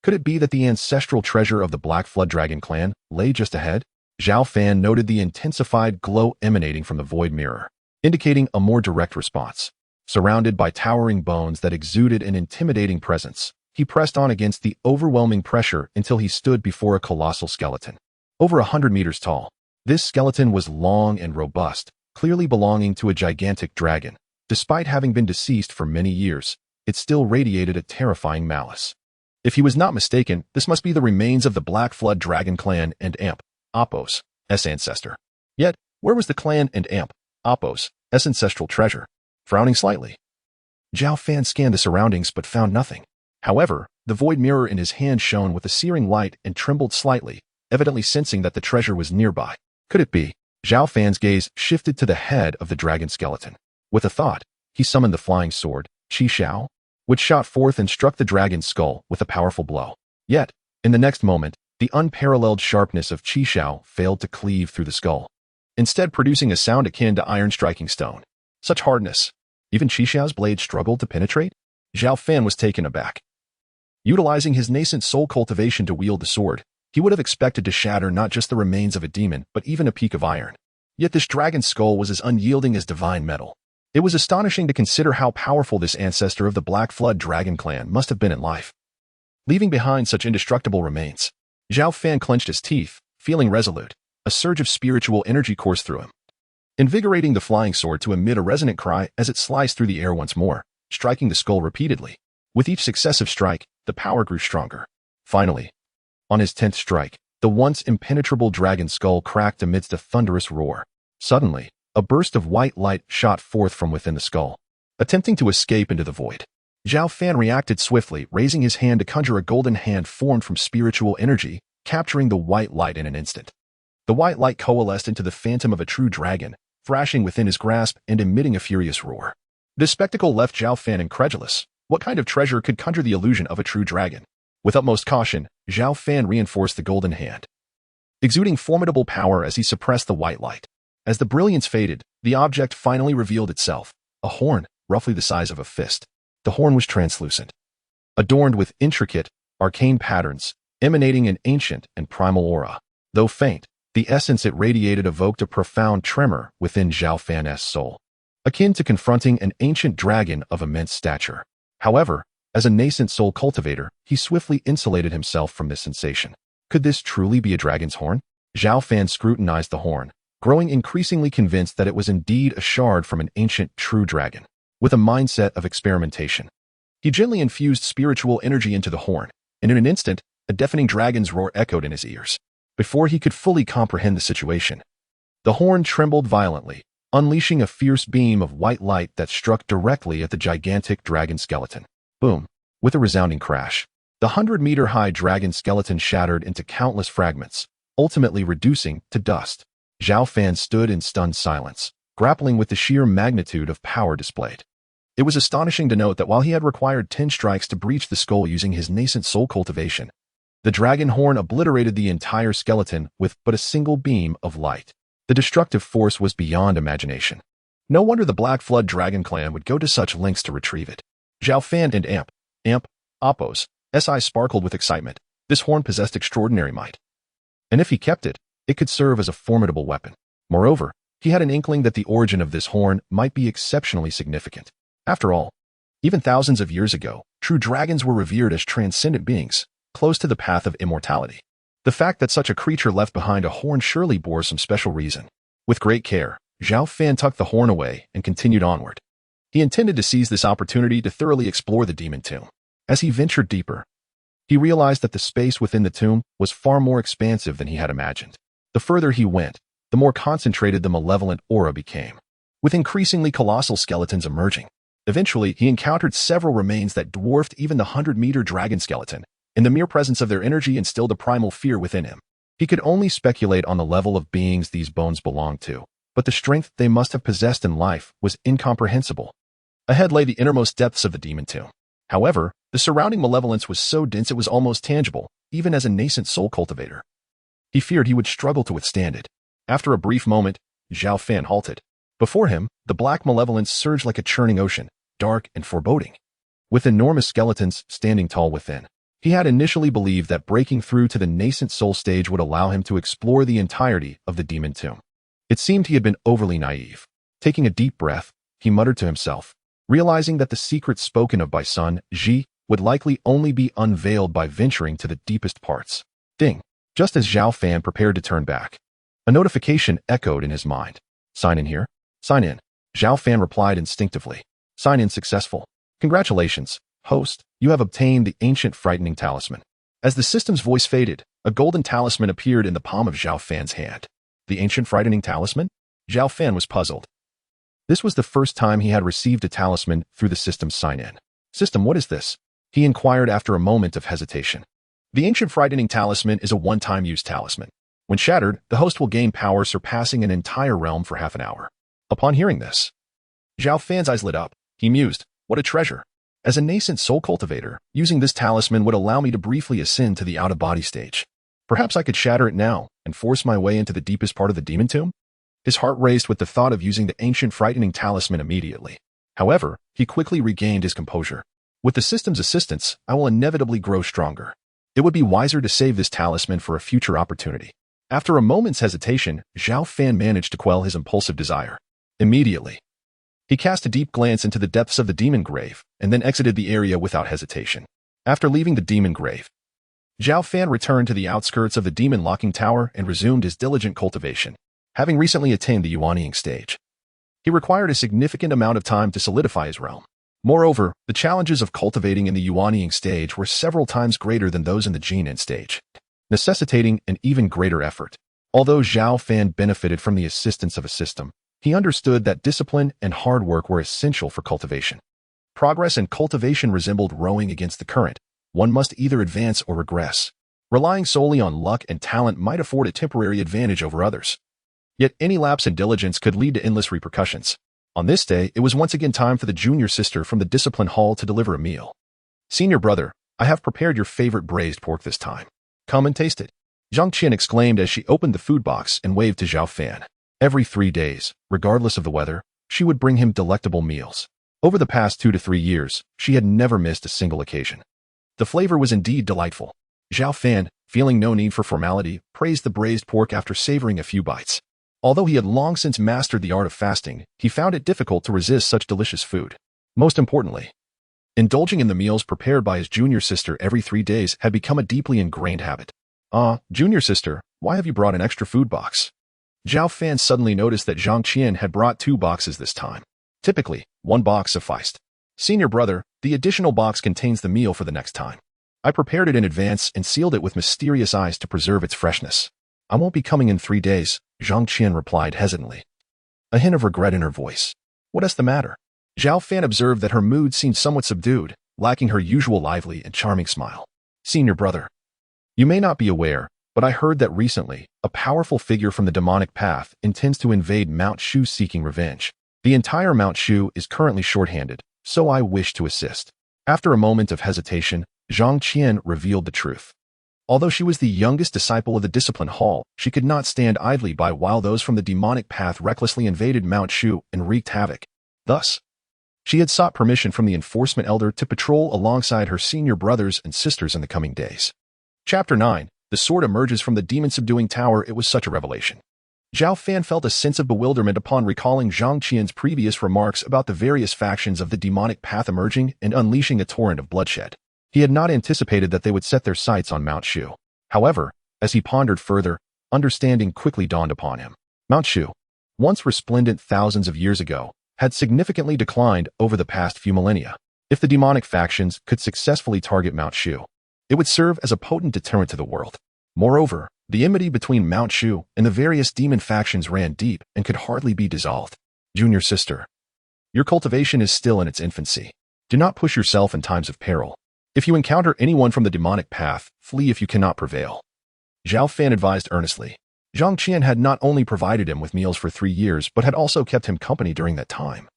Could it be that the ancestral treasure of the Black Flood Dragon clan lay just ahead? Zhao Fan noted the intensified glow emanating from the void mirror, indicating a more direct response. Surrounded by towering bones that exuded an intimidating presence, he pressed on against the overwhelming pressure until he stood before a colossal skeleton. Over 100 meters tall, this skeleton was long and robust, clearly belonging to a gigantic dragon. Despite having been deceased for many years, it still radiated a terrifying malice. If he was not mistaken, this must be the remains of the Black Flood Dragon clan and Amp, Apos, S ancestor. Yet, where was the clan and Amp, Apos, S ancestral treasure? Frowning slightly, Zhao Fan scanned the surroundings but found nothing. However, the void mirror in his hand shone with a searing light and trembled slightly, evidently sensing that the treasure was nearby. Could it be? Zhao Fan's gaze shifted to the head of the dragon skeleton. With a thought, he summoned the flying sword, Qi Xiao, which shot forth and struck the dragon's skull with a powerful blow. Yet, in the next moment, the unparalleled sharpness of Qi Xiao failed to cleave through the skull, instead producing a sound akin to iron striking stone. Such hardness! Even Qi Xiao's blade struggled to penetrate? Zhao Fan was taken aback. Utilizing his nascent soul cultivation to wield the sword, he would have expected to shatter not just the remains of a demon, but even a peak of iron. Yet this dragon's skull was as unyielding as divine metal. It was astonishing to consider how powerful this ancestor of the Black Flood Dragon clan must have been in life. Leaving behind such indestructible remains, Zhao Fan clenched his teeth, feeling resolute. A surge of spiritual energy coursed through him, invigorating the flying sword to emit a resonant cry as it sliced through the air once more, striking the skull repeatedly. With each successive strike, the power grew stronger. Finally, on his 10th strike, the once impenetrable dragon skull cracked amidst a thunderous roar. Suddenly, a burst of white light shot forth from within the skull, attempting to escape into the void. Zhao Fan reacted swiftly, raising his hand to conjure a golden hand formed from spiritual energy, capturing the white light in an instant. The white light coalesced into the phantom of a true dragon, thrashing within his grasp and emitting a furious roar. This spectacle left Zhao Fan incredulous. What kind of treasure could conjure the illusion of a true dragon? With utmost caution, Zhao Fan reinforced the golden hand, exuding formidable power as he suppressed the white light. As the brilliance faded, the object finally revealed itself, a horn, roughly the size of a fist. The horn was translucent, adorned with intricate, arcane patterns, emanating an ancient and primal aura. Though faint, the essence it radiated evoked a profound tremor within Zhao Fan's soul, akin to confronting an ancient dragon of immense stature. However, as a nascent soul cultivator, he swiftly insulated himself from this sensation. Could this truly be a dragon's horn? Zhao Fan scrutinized the horn, growing increasingly convinced that it was indeed a shard from an ancient true dragon. With a mindset of experimentation, he gently infused spiritual energy into the horn, and in an instant, a deafening dragon's roar echoed in his ears. Before he could fully comprehend the situation, the horn trembled violently, unleashing a fierce beam of white light that struck directly at the gigantic dragon skeleton. Boom! With a resounding crash, the 100-meter-high dragon skeleton shattered into countless fragments, ultimately reducing to dust. Zhao Fan stood in stunned silence, grappling with the sheer magnitude of power displayed. It was astonishing to note that while he had required 10 strikes to breach the skull using his nascent soul cultivation, the dragon horn obliterated the entire skeleton with but a single beam of light. The destructive force was beyond imagination. No wonder the Black Flood Dragon clan would go to such lengths to retrieve it. Zhao Fan and Amp, Apos, S.I. sparkled with excitement. This horn possessed extraordinary might. And if he kept it, it could serve as a formidable weapon. Moreover, he had an inkling that the origin of this horn might be exceptionally significant. After all, even thousands of years ago, true dragons were revered as transcendent beings, close to the path of immortality. The fact that such a creature left behind a horn surely bore some special reason. With great care, Zhao Fan tucked the horn away and continued onward. He intended to seize this opportunity to thoroughly explore the demon tomb. As he ventured deeper, he realized that the space within the tomb was far more expansive than he had imagined. The further he went, the more concentrated the malevolent aura became, with increasingly colossal skeletons emerging. Eventually, he encountered several remains that dwarfed even the 100-meter dragon skeleton, and the mere presence of their energy instilled a primal fear within him. He could only speculate on the level of beings these bones belonged to, but the strength they must have possessed in life was incomprehensible. Ahead lay the innermost depths of the demon tomb. However, the surrounding malevolence was so dense it was almost tangible, even as a nascent soul cultivator. He feared he would struggle to withstand it. After a brief moment, Zhao Fan halted. Before him, the black malevolence surged like a churning ocean, dark and foreboding, with enormous skeletons standing tall within. He had initially believed that breaking through to the nascent soul stage would allow him to explore the entirety of the demon tomb. It seemed he had been overly naive. Taking a deep breath, he muttered to himself, realizing that the secret spoken of by Sun Ji would likely only be unveiled by venturing to the deepest parts. Ding! Just as Zhao Fan prepared to turn back, a notification echoed in his mind. Sign in here? Sign in. Zhao Fan replied instinctively. Sign in successful. Congratulations, host. You have obtained the ancient frightening talisman. As the system's voice faded, a golden talisman appeared in the palm of Zhao Fan's hand. The ancient frightening talisman? Zhao Fan was puzzled. This was the first time he had received a talisman through the system's sign-in. System, what is this? He inquired after a moment of hesitation. The ancient frightening talisman is a one-time use talisman. When shattered, the host will gain power surpassing an entire realm for half an hour. Upon hearing this, Zhao Fan's eyes lit up. He mused, what a treasure. As a nascent soul cultivator, using this talisman would allow me to briefly ascend to the out-of-body stage. Perhaps I could shatter it now and force my way into the deepest part of the demon tomb? His heart raced with the thought of using the ancient frightening talisman immediately. However, he quickly regained his composure. With the system's assistance, I will inevitably grow stronger. It would be wiser to save this talisman for a future opportunity. After a moment's hesitation, Zhao Fan managed to quell his impulsive desire. Immediately, he cast a deep glance into the depths of the demon grave and then exited the area without hesitation. After leaving the demon grave, Zhao Fan returned to the outskirts of the demon locking tower and resumed his diligent cultivation. Having recently attained the Yuanying stage, he required a significant amount of time to solidify his realm. Moreover, the challenges of cultivating in the Yuanying stage were several times greater than those in the Jinan stage, necessitating an even greater effort. Although Zhao Fan benefited from the assistance of a system, he understood that discipline and hard work were essential for cultivation. Progress in cultivation resembled rowing against the current. One must either advance or regress. Relying solely on luck and talent might afford a temporary advantage over others. Yet any lapse in diligence could lead to endless repercussions. On this day, it was once again time for the junior sister from the discipline hall to deliver a meal. Senior brother, I have prepared your favorite braised pork this time. Come and taste it. Zhang Qian exclaimed as she opened the food box and waved to Zhao Fan. Every 3 days, regardless of the weather, she would bring him delectable meals. Over the past 2 to 3 years, she had never missed a single occasion. The flavor was indeed delightful. Zhao Fan, feeling no need for formality, praised the braised pork after savoring a few bites. Although he had long since mastered the art of fasting, he found it difficult to resist such delicious food. Most importantly, indulging in the meals prepared by his junior sister every 3 days had become a deeply ingrained habit. Junior sister, why have you brought an extra food box? Zhao Fan suddenly noticed that Zhang Qian had brought 2 boxes this time. Typically, 1 box sufficed. Senior brother, the additional box contains the meal for the next time. I prepared it in advance and sealed it with mysterious ice to preserve its freshness. I won't be coming in 3 days, Zhang Qian replied hesitantly, a hint of regret in her voice. What is the matter? Zhao Fan observed that her mood seemed somewhat subdued, lacking her usual lively and charming smile. Senior brother, you may not be aware, but I heard that recently, a powerful figure from the demonic path intends to invade Mount Shu seeking revenge. The entire Mount Shu is currently short-handed, so I wish to assist. After a moment of hesitation, Zhang Qian revealed the truth. Although she was the youngest disciple of the Discipline Hall, she could not stand idly by while those from the demonic path recklessly invaded Mount Shu and wreaked havoc. Thus, she had sought permission from the enforcement elder to patrol alongside her senior brothers and sisters in the coming days. Chapter 9. The sword emerges from the demon-subduing tower. It was such a revelation. Zhao Fan felt a sense of bewilderment upon recalling Zhang Qian's previous remarks about the various factions of the demonic path emerging and unleashing a torrent of bloodshed. He had not anticipated that they would set their sights on Mount Shu. However, as he pondered further, understanding quickly dawned upon him. Mount Shu, once resplendent thousands of years ago, had significantly declined over the past few millennia. If the demonic factions could successfully target Mount Shu, it would serve as a potent deterrent to the world. Moreover, the enmity between Mount Shu and the various demon factions ran deep and could hardly be dissolved. Junior sister, your cultivation is still in its infancy. Do not push yourself in times of peril. If you encounter anyone from the demonic path, flee if you cannot prevail. Zhao Fan advised earnestly. Zhang Qian had not only provided him with meals for 3 years, but had also kept him company during that time.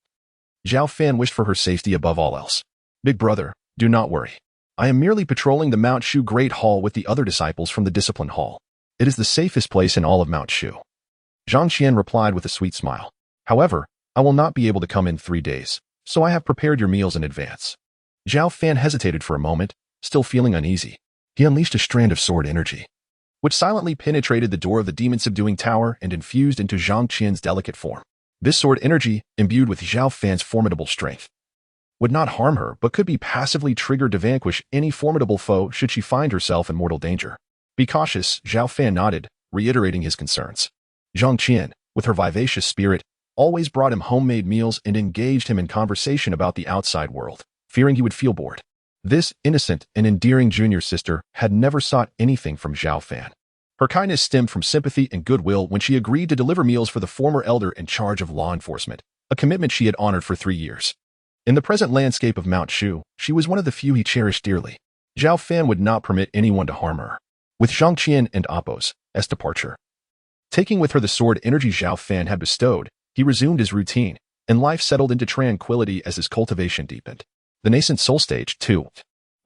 Zhao Fan wished for her safety above all else. Big brother, do not worry. I am merely patrolling the Mount Shu Great Hall with the other disciples from the Discipline Hall. It is the safest place in all of Mount Shu. Zhang Qian replied with a sweet smile. However, I will not be able to come in 3 days, so I have prepared your meals in advance. Zhao Fan hesitated for a moment, still feeling uneasy. He unleashed a strand of sword energy, which silently penetrated the door of the demon-subduing tower and infused into Zhang Qian's delicate form. This sword energy, imbued with Zhao Fan's formidable strength, would not harm her but could be passively triggered to vanquish any formidable foe should she find herself in mortal danger. Be cautious, Zhao Fan nodded, reiterating his concerns. Zhang Qian, with her vivacious spirit, always brought him homemade meals and engaged him in conversation about the outside world, fearing he would feel bored. This innocent and endearing junior sister had never sought anything from Zhao Fan. Her kindness stemmed from sympathy and goodwill when she agreed to deliver meals for the former elder in charge of law enforcement, a commitment she had honored for 3 years. In the present landscape of Mount Shu, she was one of the few he cherished dearly. Zhao Fan would not permit anyone to harm her. With Zhang Qian and Appo's departure, taking with her the sword energy Zhao Fan had bestowed, he resumed his routine, and life settled into tranquility as his cultivation deepened. The nascent soul stage, too,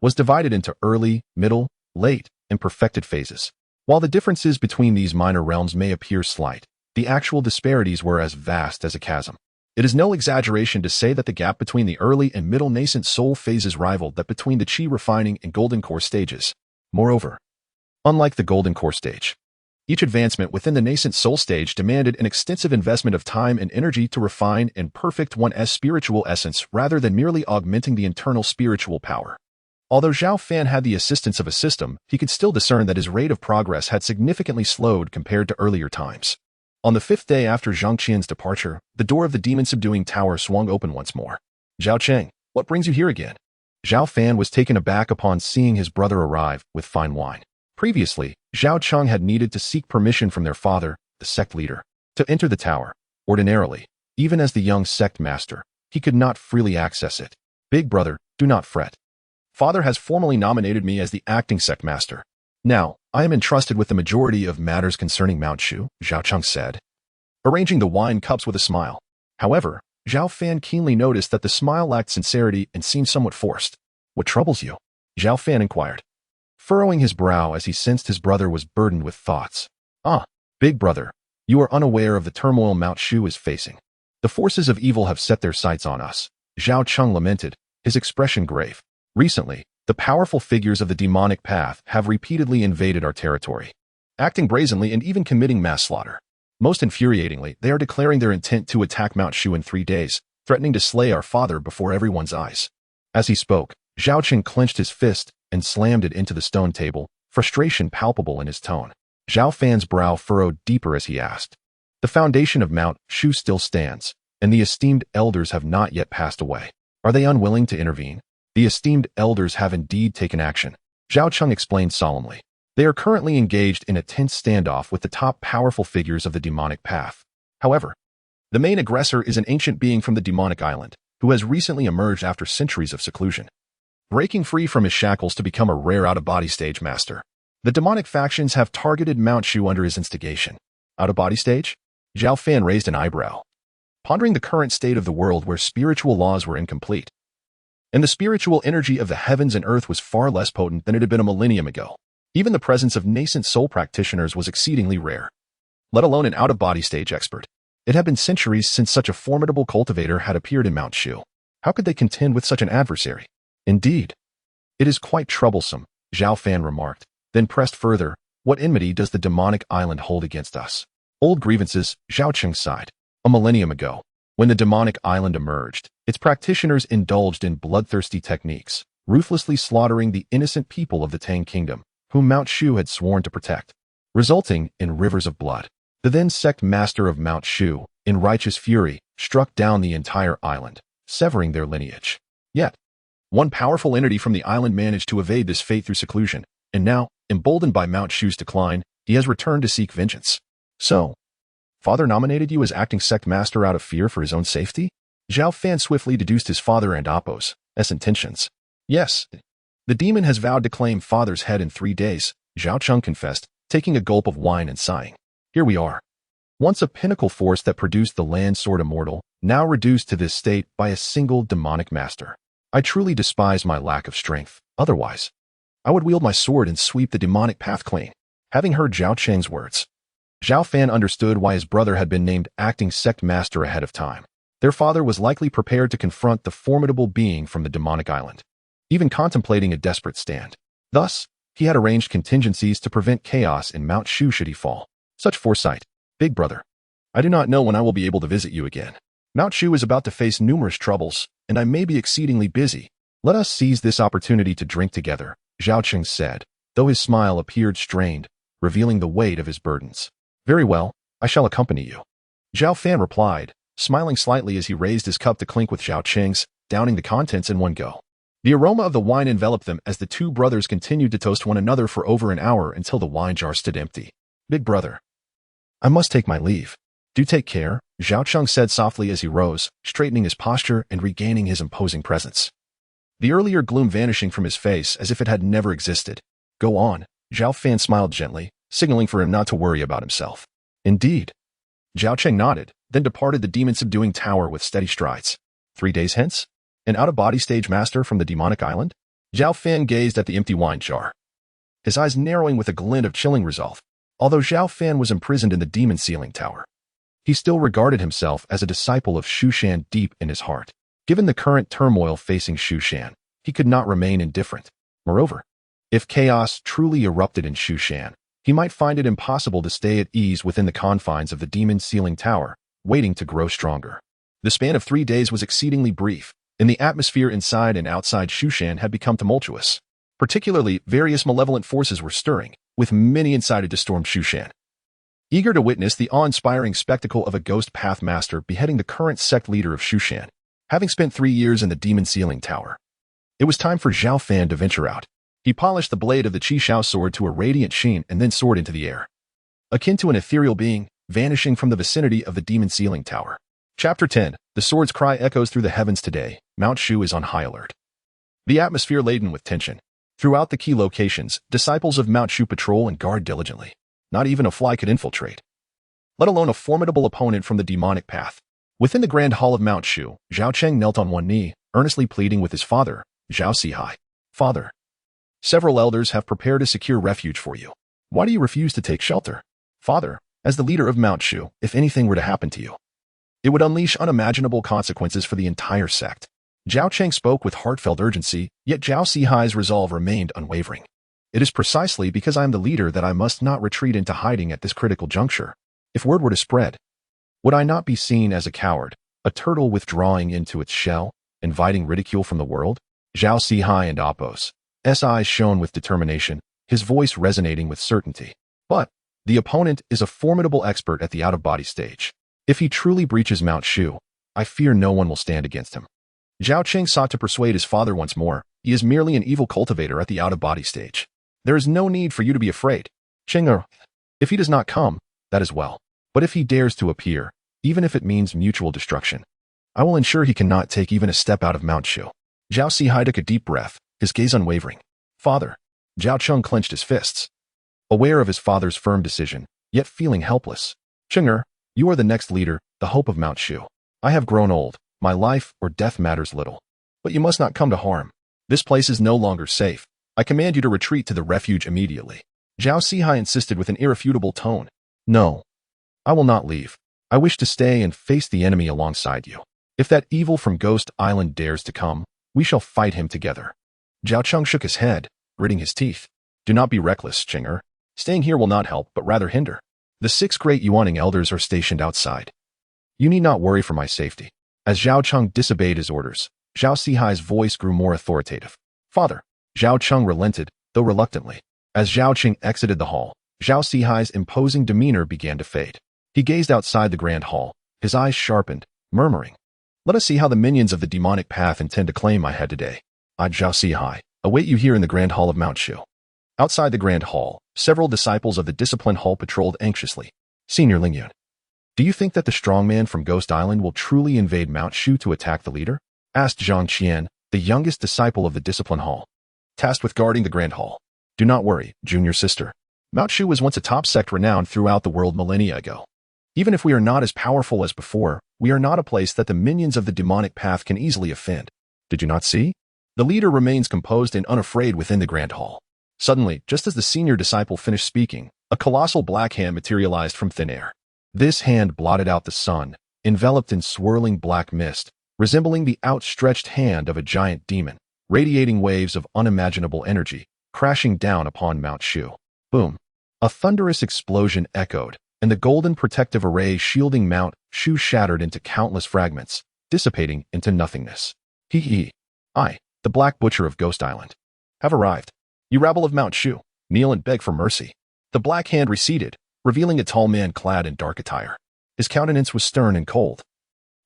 was divided into early, middle, late, and perfected phases. While the differences between these minor realms may appear slight, the actual disparities were as vast as a chasm. It is no exaggeration to say that the gap between the early and middle nascent soul phases rivaled that between the Qi refining and golden core stages. Moreover, unlike the golden core stage, each advancement within the nascent soul stage demanded an extensive investment of time and energy to refine and perfect one's spiritual essence rather than merely augmenting the internal spiritual power. Although Zhao Fan had the assistance of a system, he could still discern that his rate of progress had significantly slowed compared to earlier times. On the 5th day after Zhang Qian's departure, the door of the demon-subduing tower swung open once more. Zhao Cheng, what brings you here again? Zhao Fan was taken aback upon seeing his brother arrive with fine wine. Previously, Zhao Cheng had needed to seek permission from their father, the sect leader, to enter the tower. Ordinarily, even as the young sect master, he could not freely access it. Big brother, do not fret. Father has formally nominated me as the acting sect master. Now, I am entrusted with the majority of matters concerning Mount Shu, Zhao Cheng said, arranging the wine cups with a smile. However, Zhao Fan keenly noticed that the smile lacked sincerity and seemed somewhat forced. What troubles you? Zhao Fan inquired, furrowing his brow as he sensed his brother was burdened with thoughts. Big brother, you are unaware of the turmoil Mount Shu is facing. The forces of evil have set their sights on us, Zhao Cheng lamented, his expression grave. Recently, the powerful figures of the demonic path have repeatedly invaded our territory, acting brazenly and even committing mass slaughter. Most infuriatingly, they are declaring their intent to attack Mount Shu in 3 days, threatening to slay our father before everyone's eyes. As he spoke, Zhao Cheng clenched his fist and slammed it into the stone table, frustration palpable in his tone. Zhao Fan's brow furrowed deeper as he asked, the foundation of Mount Shu still stands, and the esteemed elders have not yet passed away. Are they unwilling to intervene? The esteemed elders have indeed taken action, Zhao Cheng explained solemnly. They are currently engaged in a tense standoff with the top powerful figures of the demonic path. However, the main aggressor is an ancient being from the demonic island, who has recently emerged after centuries of seclusion, breaking free from his shackles to become a rare out-of-body stage master. The demonic factions have targeted Mount Shu under his instigation. Out-of-body stage? Zhao Fan raised an eyebrow, pondering the current state of the world where spiritual laws were incomplete, and the spiritual energy of the heavens and earth was far less potent than it had been a millennium ago. Even the presence of nascent soul practitioners was exceedingly rare, let alone an out-of-body stage expert. It had been centuries since such a formidable cultivator had appeared in Mount Shu. How could they contend with such an adversary? Indeed, it is quite troublesome, Zhao Fan remarked, then pressed further, what enmity does the demonic island hold against us? Old grievances, Zhao Cheng sighed. A millennium ago, when the demonic island emerged, its practitioners indulged in bloodthirsty techniques, ruthlessly slaughtering the innocent people of the Tang Kingdom, whom Mount Shu had sworn to protect, resulting in rivers of blood. The then sect master of Mount Shu, in righteous fury, struck down the entire island, severing their lineage. Yet, one powerful entity from the island managed to evade this fate through seclusion, and now, emboldened by Mount Shu's decline, he has returned to seek vengeance. So, father nominated you as acting sect master out of fear for his own safety? Zhao Fan swiftly deduced his father and Appo's intentions. Yes, the demon has vowed to claim father's head in 3 days, Zhao Cheng confessed, taking a gulp of wine and sighing. Here we are. Once a pinnacle force that produced the Earth Sword Immortal, now reduced to this state by a single demonic master. I truly despise my lack of strength. Otherwise, I would wield my sword and sweep the demonic path clean. Having heard Zhao Cheng's words, Zhao Fan understood why his brother had been named acting sect master ahead of time. Their father was likely prepared to confront the formidable being from the demonic island, even contemplating a desperate stand. Thus, he had arranged contingencies to prevent chaos in Mount Shu should he fall. Such foresight. Big brother, I do not know when I will be able to visit you again. Mount Shu is about to face numerous troubles, and I may be exceedingly busy. Let us seize this opportunity to drink together, Zhao Cheng said, though his smile appeared strained, revealing the weight of his burdens. Very well, I shall accompany you. Zhao Fan replied, smiling slightly as he raised his cup to clink with Zhao Cheng's, downing the contents in one go. The aroma of the wine enveloped them as the two brothers continued to toast one another for over an hour until the wine jar stood empty. Big brother, I must take my leave. Do take care, Zhao Cheng said softly as he rose, straightening his posture and regaining his imposing presence. The earlier gloom vanishing from his face as if it had never existed. Go on, Zhao Fan smiled gently, signaling for him not to worry about himself. Indeed. Zhao Cheng nodded, then departed the demon-subduing tower with steady strides. 3 days hence? An out-of-body stage master from the demonic island? Zhao Fan gazed at the empty wine jar, his eyes narrowing with a glint of chilling resolve. Although Zhao Fan was imprisoned in the demon ceiling tower, he still regarded himself as a disciple of Shu Shan deep in his heart. Given the current turmoil facing Shu Shan, he could not remain indifferent. Moreover, if chaos truly erupted in Shu Shan, he might find it impossible to stay at ease within the confines of the demon ceiling tower, waiting to grow stronger. The span of 3 days was exceedingly brief, and the atmosphere inside and outside Shu Shan had become tumultuous. Particularly, various malevolent forces were stirring, with many incited to storm Shu Shan. Eager to witness the awe-inspiring spectacle of a ghost path master beheading the current sect leader of Shu Shan, having spent 3 years in the demon ceiling tower, it was time for Zhao Fan to venture out. He polished the blade of the Qi Shao sword to a radiant sheen and then soared into the air, akin to an ethereal being, vanishing from the vicinity of the demon ceiling tower. Chapter 10. The sword's cry echoes through the heavens today. Mount Shu is on high alert. The atmosphere laden with tension. Throughout the key locations, disciples of Mount Shu patrol and guard diligently. Not even a fly could infiltrate, let alone a formidable opponent from the demonic path. Within the grand hall of Mount Shu, Zhao Cheng knelt on one knee, earnestly pleading with his father, Zhao Sihai. Father, several elders have prepared a secure refuge for you. Why do you refuse to take shelter? Father, as the leader of Mount Shu, if anything were to happen to you, it would unleash unimaginable consequences for the entire sect. Zhao Cheng spoke with heartfelt urgency, yet Zhao Sihai's resolve remained unwavering. It is precisely because I am the leader that I must not retreat into hiding at this critical juncture. If word were to spread, would I not be seen as a coward, a turtle withdrawing into its shell, inviting ridicule from the world? Zhao Sihai and Appo's eyes shone with determination, his voice resonating with certainty. But the opponent is a formidable expert at the out-of-body stage. If he truly breaches Mount Shu, I fear no one will stand against him. Zhao Cheng sought to persuade his father once more. He is merely an evil cultivator at the out-of-body stage. There is no need for you to be afraid. Cheng, if he does not come, that is well. But if he dares to appear, even if it means mutual destruction, I will ensure he cannot take even a step out of Mount Shu. Zhao Sihai took a deep breath, his gaze unwavering. Father, Zhao Cheng clenched his fists, aware of his father's firm decision, yet feeling helpless. Cheng, you are the next leader, the hope of Mount Shu. I have grown old. My life or death matters little. But you must not come to harm. This place is no longer safe. I command you to retreat to the refuge immediately. Zhao Sihai insisted with an irrefutable tone. No, I will not leave. I wish to stay and face the enemy alongside you. If that evil from Ghost Island dares to come, we shall fight him together. Zhao Cheng shook his head, gritting his teeth. Do not be reckless, Cheng. Staying here will not help, but rather hinder. The 6 great Yuaning elders are stationed outside. You need not worry for my safety. As Zhao Cheng disobeyed his orders, Zhao Sihai's voice grew more authoritative. Father, Zhao Cheng relented, though reluctantly. As Zhao Cheng exited the hall, Zhao Sihai's imposing demeanor began to fade. He gazed outside the grand hall, his eyes sharpened, murmuring, let us see how the minions of the demonic path intend to claim my head today. I, Zhao Sihai, await you here in the grand hall of Mount Shu. Outside the grand hall, several disciples of the discipline hall patrolled anxiously. Senior Lingyun, do you think that the strongman from Ghost Island will truly invade Mount Shu to attack the leader? Asked Zhang Qian, the youngest disciple of the discipline hall, tasked with guarding the grand hall. Do not worry, junior sister. Mount Shu was once a top sect renowned throughout the world millennia ago. Even if we are not as powerful as before, we are not a place that the minions of the demonic path can easily offend. Did you not see? The leader remains composed and unafraid within the grand hall. Suddenly, just as the senior disciple finished speaking, a colossal black hand materialized from thin air. This hand blotted out the sun, enveloped in swirling black mist, resembling the outstretched hand of a giant demon, radiating waves of unimaginable energy, crashing down upon Mount Shu. Boom! A thunderous explosion echoed, and the golden protective array shielding Mount Shu shattered into countless fragments, dissipating into nothingness. I, the Black Butcher of Ghost Island, have arrived. You rabble of Mount Shu, kneel and beg for mercy. The black hand receded, revealing a tall man clad in dark attire. His countenance was stern and cold,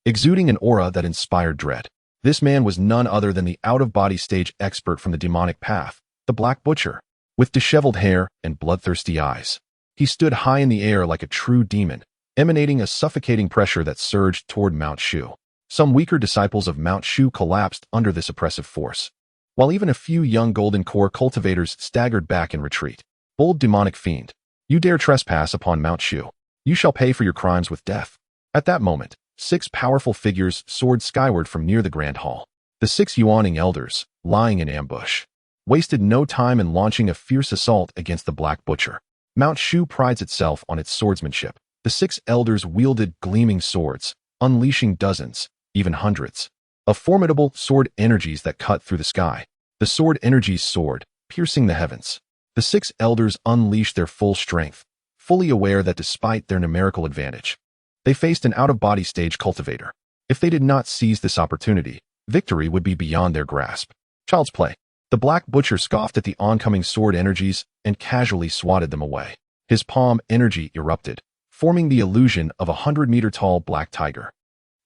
exuding an aura that inspired dread. This man was none other than the out-of-body stage expert from the demonic path, the Black Butcher. With disheveled hair and bloodthirsty eyes, he stood high in the air like a true demon, emanating a suffocating pressure that surged toward Mount Shu. Some weaker disciples of Mount Shu collapsed under this oppressive force, while even a few young Golden Core cultivators staggered back in retreat. Bold demonic fiend, you dare trespass upon Mount Shu. You shall pay for your crimes with death. At that moment, 6 powerful figures soared skyward from near the Grand Hall. The 6 yawning elders, lying in ambush, wasted no time in launching a fierce assault against the Black Butcher. Mount Shu prides itself on its swordsmanship. The 6 elders wielded gleaming swords, unleashing dozens, even hundreds, of formidable sword energies that cut through the sky. The sword energies soared, piercing the heavens. The 6 elders unleashed their full strength, fully aware that despite their numerical advantage, they faced an out-of-body stage cultivator. If they did not seize this opportunity, victory would be beyond their grasp. Child's play. The Black Butcher scoffed at the oncoming sword energies and casually swatted them away. His palm energy erupted, forming the illusion of a 100-meter-tall black tiger,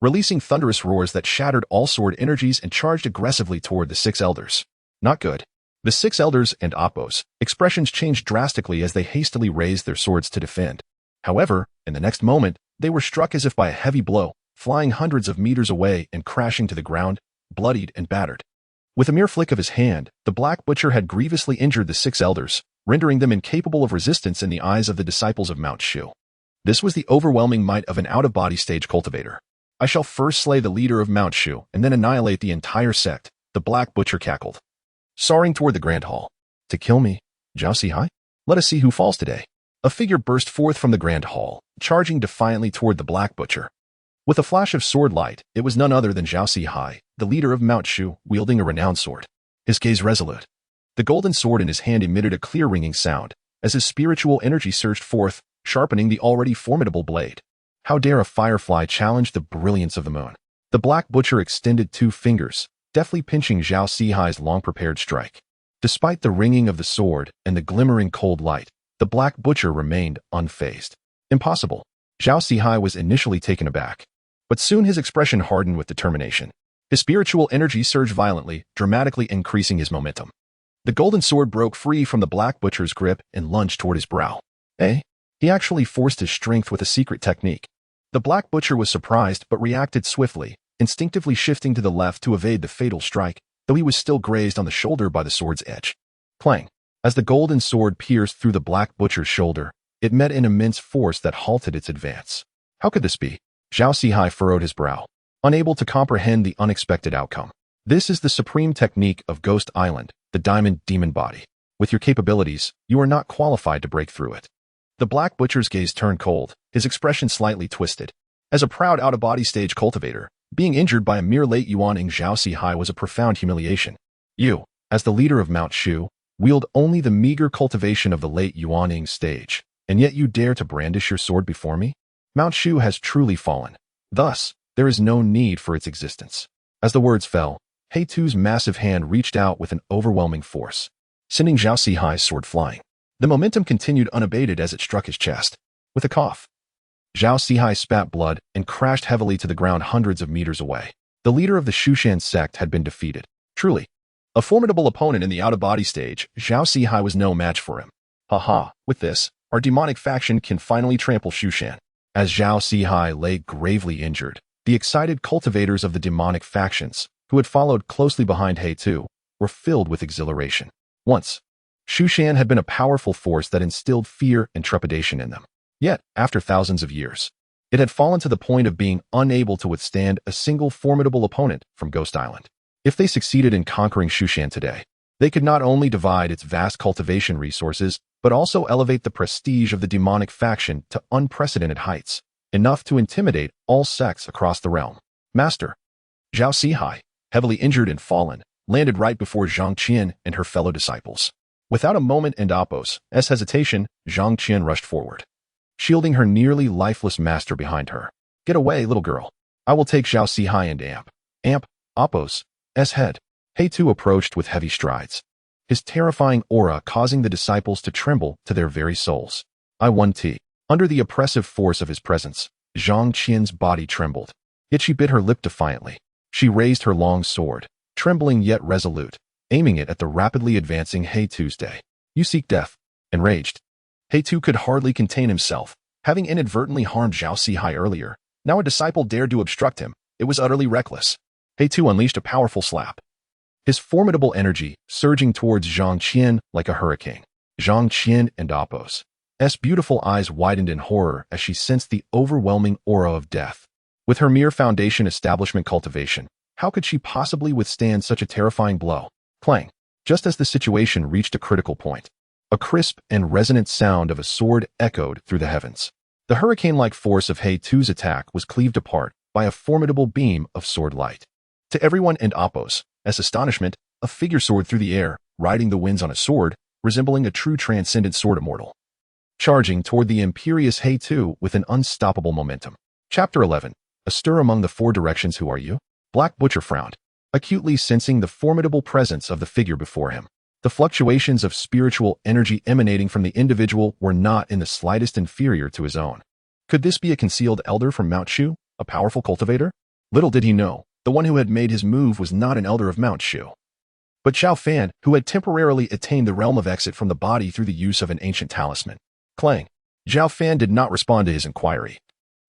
releasing thunderous roars that shattered all sword energies and charged aggressively toward the 6 elders. Not good. The 6 elders and Oppos' expressions changed drastically as they hastily raised their swords to defend. However, in the next moment, they were struck as if by a heavy blow, flying hundreds of meters away and crashing to the ground, bloodied and battered. With a mere flick of his hand, the Black Butcher had grievously injured the 6 elders, rendering them incapable of resistance in the eyes of the disciples of Mount Shu. This was the overwhelming might of an out-of-body stage cultivator. I shall first slay the leader of Mount Shu and then annihilate the entire sect, the Black Butcher cackled, soaring toward the Grand Hall. To kill me, Zhao Fan? Let us see who falls today. A figure burst forth from the Grand Hall, charging defiantly toward the Black Butcher. With a flash of sword light, it was none other than Zhao Fan, the leader of Mount Shu, wielding a renowned sword. His gaze resolute. The golden sword in his hand emitted a clear ringing sound, as his spiritual energy surged forth, sharpening the already formidable blade. How dare a firefly challenge the brilliance of the moon? The Black Butcher extended 2 fingers, deftly pinching Zhao Fan's long-prepared strike. Despite the ringing of the sword and the glimmering cold light, the Black Butcher remained unfazed. Impossible. Zhao Fan was initially taken aback, but soon his expression hardened with determination. His spiritual energy surged violently, dramatically increasing his momentum. The golden sword broke free from the Black Butcher's grip and lunged toward his brow. He actually forced his strength with a secret technique. The Black Butcher was surprised but reacted swiftly, instinctively shifting to the left to evade the fatal strike, though he was still grazed on the shoulder by the sword's edge. Clang! As the golden sword pierced through the Black Butcher's shoulder, it met an immense force that halted its advance. How could this be? Zhao Fan furrowed his brow, unable to comprehend the unexpected outcome. This is the supreme technique of Ghost Island, the Diamond Demon Body. With your capabilities, you are not qualified to break through it. The Black Butcher's gaze turned cold, his expression slightly twisted. As a proud out-of-body stage cultivator, being injured by a mere late yawning Zhao Fan was a profound humiliation. You, as the leader of Mount Shu, wield only the meager cultivation of the late yawning stage, and yet you dare to brandish your sword before me? Mount Shu has truly fallen. Thus, there is no need for its existence. As the words fell, Heitu's massive hand reached out with an overwhelming force, sending Zhao Fan's sword flying. The momentum continued unabated as it struck his chest. With a cough, Zhao Fan spat blood and crashed heavily to the ground hundreds of meters away. The leader of the Shushan sect had been defeated. Truly, a formidable opponent in the out-of-body stage, Zhao Fan was no match for him. With this, our demonic faction can finally trample Shushan. As Zhao Fan lay gravely injured, the excited cultivators of the demonic factions, who had followed closely behind Heitu, were filled with exhilaration. Once, Shushan had been a powerful force that instilled fear and trepidation in them. Yet, after thousands of years, it had fallen to the point of being unable to withstand a single formidable opponent from Ghost Island. If they succeeded in conquering Shushan today, they could not only divide its vast cultivation resources, but also elevate the prestige of the demonic faction to unprecedented heights, enough to intimidate all sects across the realm. Master, Zhao Fan, heavily injured and fallen, landed right before Zhang Qian and her fellow disciples. Without a moment and Oppos' hesitation, Zhang Qian rushed forward, shielding her nearly lifeless master behind her. Get away, little girl. I will take Zhao Sihai and Amp, Apos, S head. He-Tu approached with heavy strides, his terrifying aura causing the disciples to tremble to their very souls. Under the oppressive force of his presence, Zhang Qian's body trembled. Yet she bit her lip defiantly. She raised her long sword, trembling yet resolute, aiming it at the rapidly advancing He-Tu's day. You seek death. Enraged, He-Tu could hardly contain himself. Having inadvertently harmed Zhao Sihai earlier, now a disciple dared to obstruct him. It was utterly reckless. He-Tu unleashed a powerful slap, his formidable energy surging towards Zhang Qian like a hurricane. Zhang Qian and Apos' beautiful eyes widened in horror as she sensed the overwhelming aura of death. With her mere foundation establishment cultivation, how could she possibly withstand such a terrifying blow? Clang! Just as the situation reached a critical point, a crisp and resonant sound of a sword echoed through the heavens. The hurricane-like force of He-Tu's attack was cleaved apart by a formidable beam of sword light. To everyone and Apos' astonishment, a figure soared through the air, riding the winds on a sword, resembling a true transcendent sword immortal, charging toward the imperious He-Tu with an unstoppable momentum. Chapter 11. A stir among the four directions. Who are you? Black Butcher frowned, acutely sensing the formidable presence of the figure before him. The fluctuations of spiritual energy emanating from the individual were not in the slightest inferior to his own. Could this be a concealed elder from Mount Shu, a powerful cultivator? Little did he know, the one who had made his move was not an elder of Mount Shu, but Zhao Fan, who had temporarily attained the realm of exit from the body through the use of an ancient talisman. Clang! Zhao Fan did not respond to his inquiry.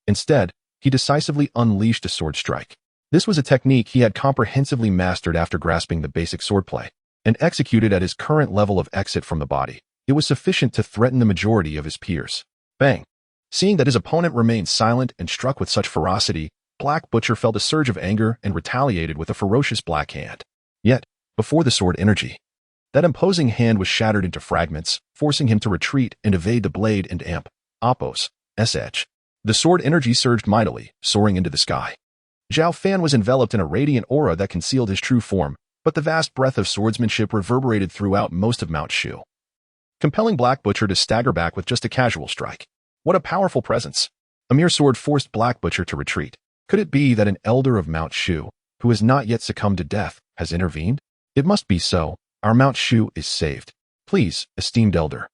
Instead, he decisively unleashed a sword strike. This was a technique he had comprehensively mastered after grasping the basic swordplay, and executed at his current level of exit from the body. It was sufficient to threaten the majority of his peers. Bang! Seeing that his opponent remained silent and struck with such ferocity, Black Butcher felt a surge of anger and retaliated with a ferocious black hand. Yet, before the sword energy, that imposing hand was shattered into fragments, forcing him to retreat and evade the blade and Apos' edge. The sword energy surged mightily, soaring into the sky. Zhao Fan was enveloped in a radiant aura that concealed his true form, but the vast breath of swordsmanship reverberated throughout most of Mount Shu, compelling Black Butcher to stagger back with just a casual strike. What a powerful presence! A mere sword forced Black Butcher to retreat. Could it be that an elder of Mount Shu, who has not yet succumbed to death, has intervened? It must be so. Our Mount Shu is saved. Please, esteemed elder,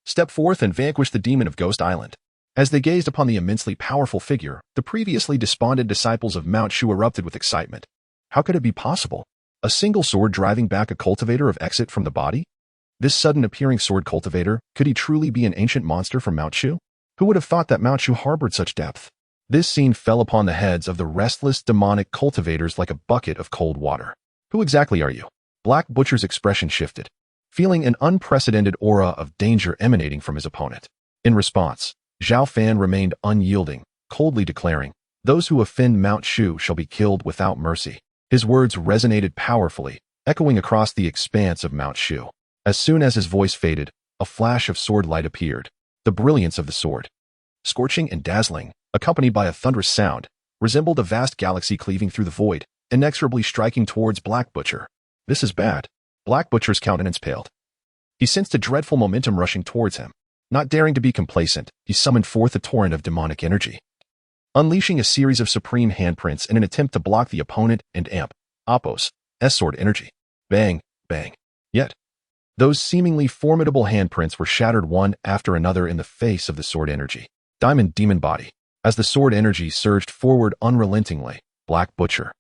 step forth and vanquish the demon of Ghost Island. As they gazed upon the immensely powerful figure, the previously despondent disciples of Mount Shu erupted with excitement. How could it be possible? A single sword driving back a cultivator of exit from the body? This sudden appearing sword cultivator, could he truly be an ancient monster from Mount Shu? Who would have thought that Mount Shu harbored such depth? This scene fell upon the heads of the restless demonic cultivators like a bucket of cold water. Who exactly are you? Black Butcher's expression shifted, feeling an unprecedented aura of danger emanating from his opponent. In response, Zhao Fan remained unyielding, coldly declaring, "Those who offend Mount Shu shall be killed without mercy." His words resonated powerfully, echoing across the expanse of Mount Shu. As soon as his voice faded, a flash of sword light appeared. The brilliance of the sword, scorching and dazzling, accompanied by a thunderous sound, resembled a vast galaxy cleaving through the void, inexorably striking towards Black Butcher. This is bad. Black Butcher's countenance paled. He sensed a dreadful momentum rushing towards him. Not daring to be complacent, he summoned forth a torrent of demonic energy, unleashing a series of supreme handprints in an attempt to block the opponent and Apos' sword energy. Bang, bang. Yet, those seemingly formidable handprints were shattered one after another in the face of the sword energy. Diamond Demon Body. As the sword energy surged forward unrelentingly, Black Butcher,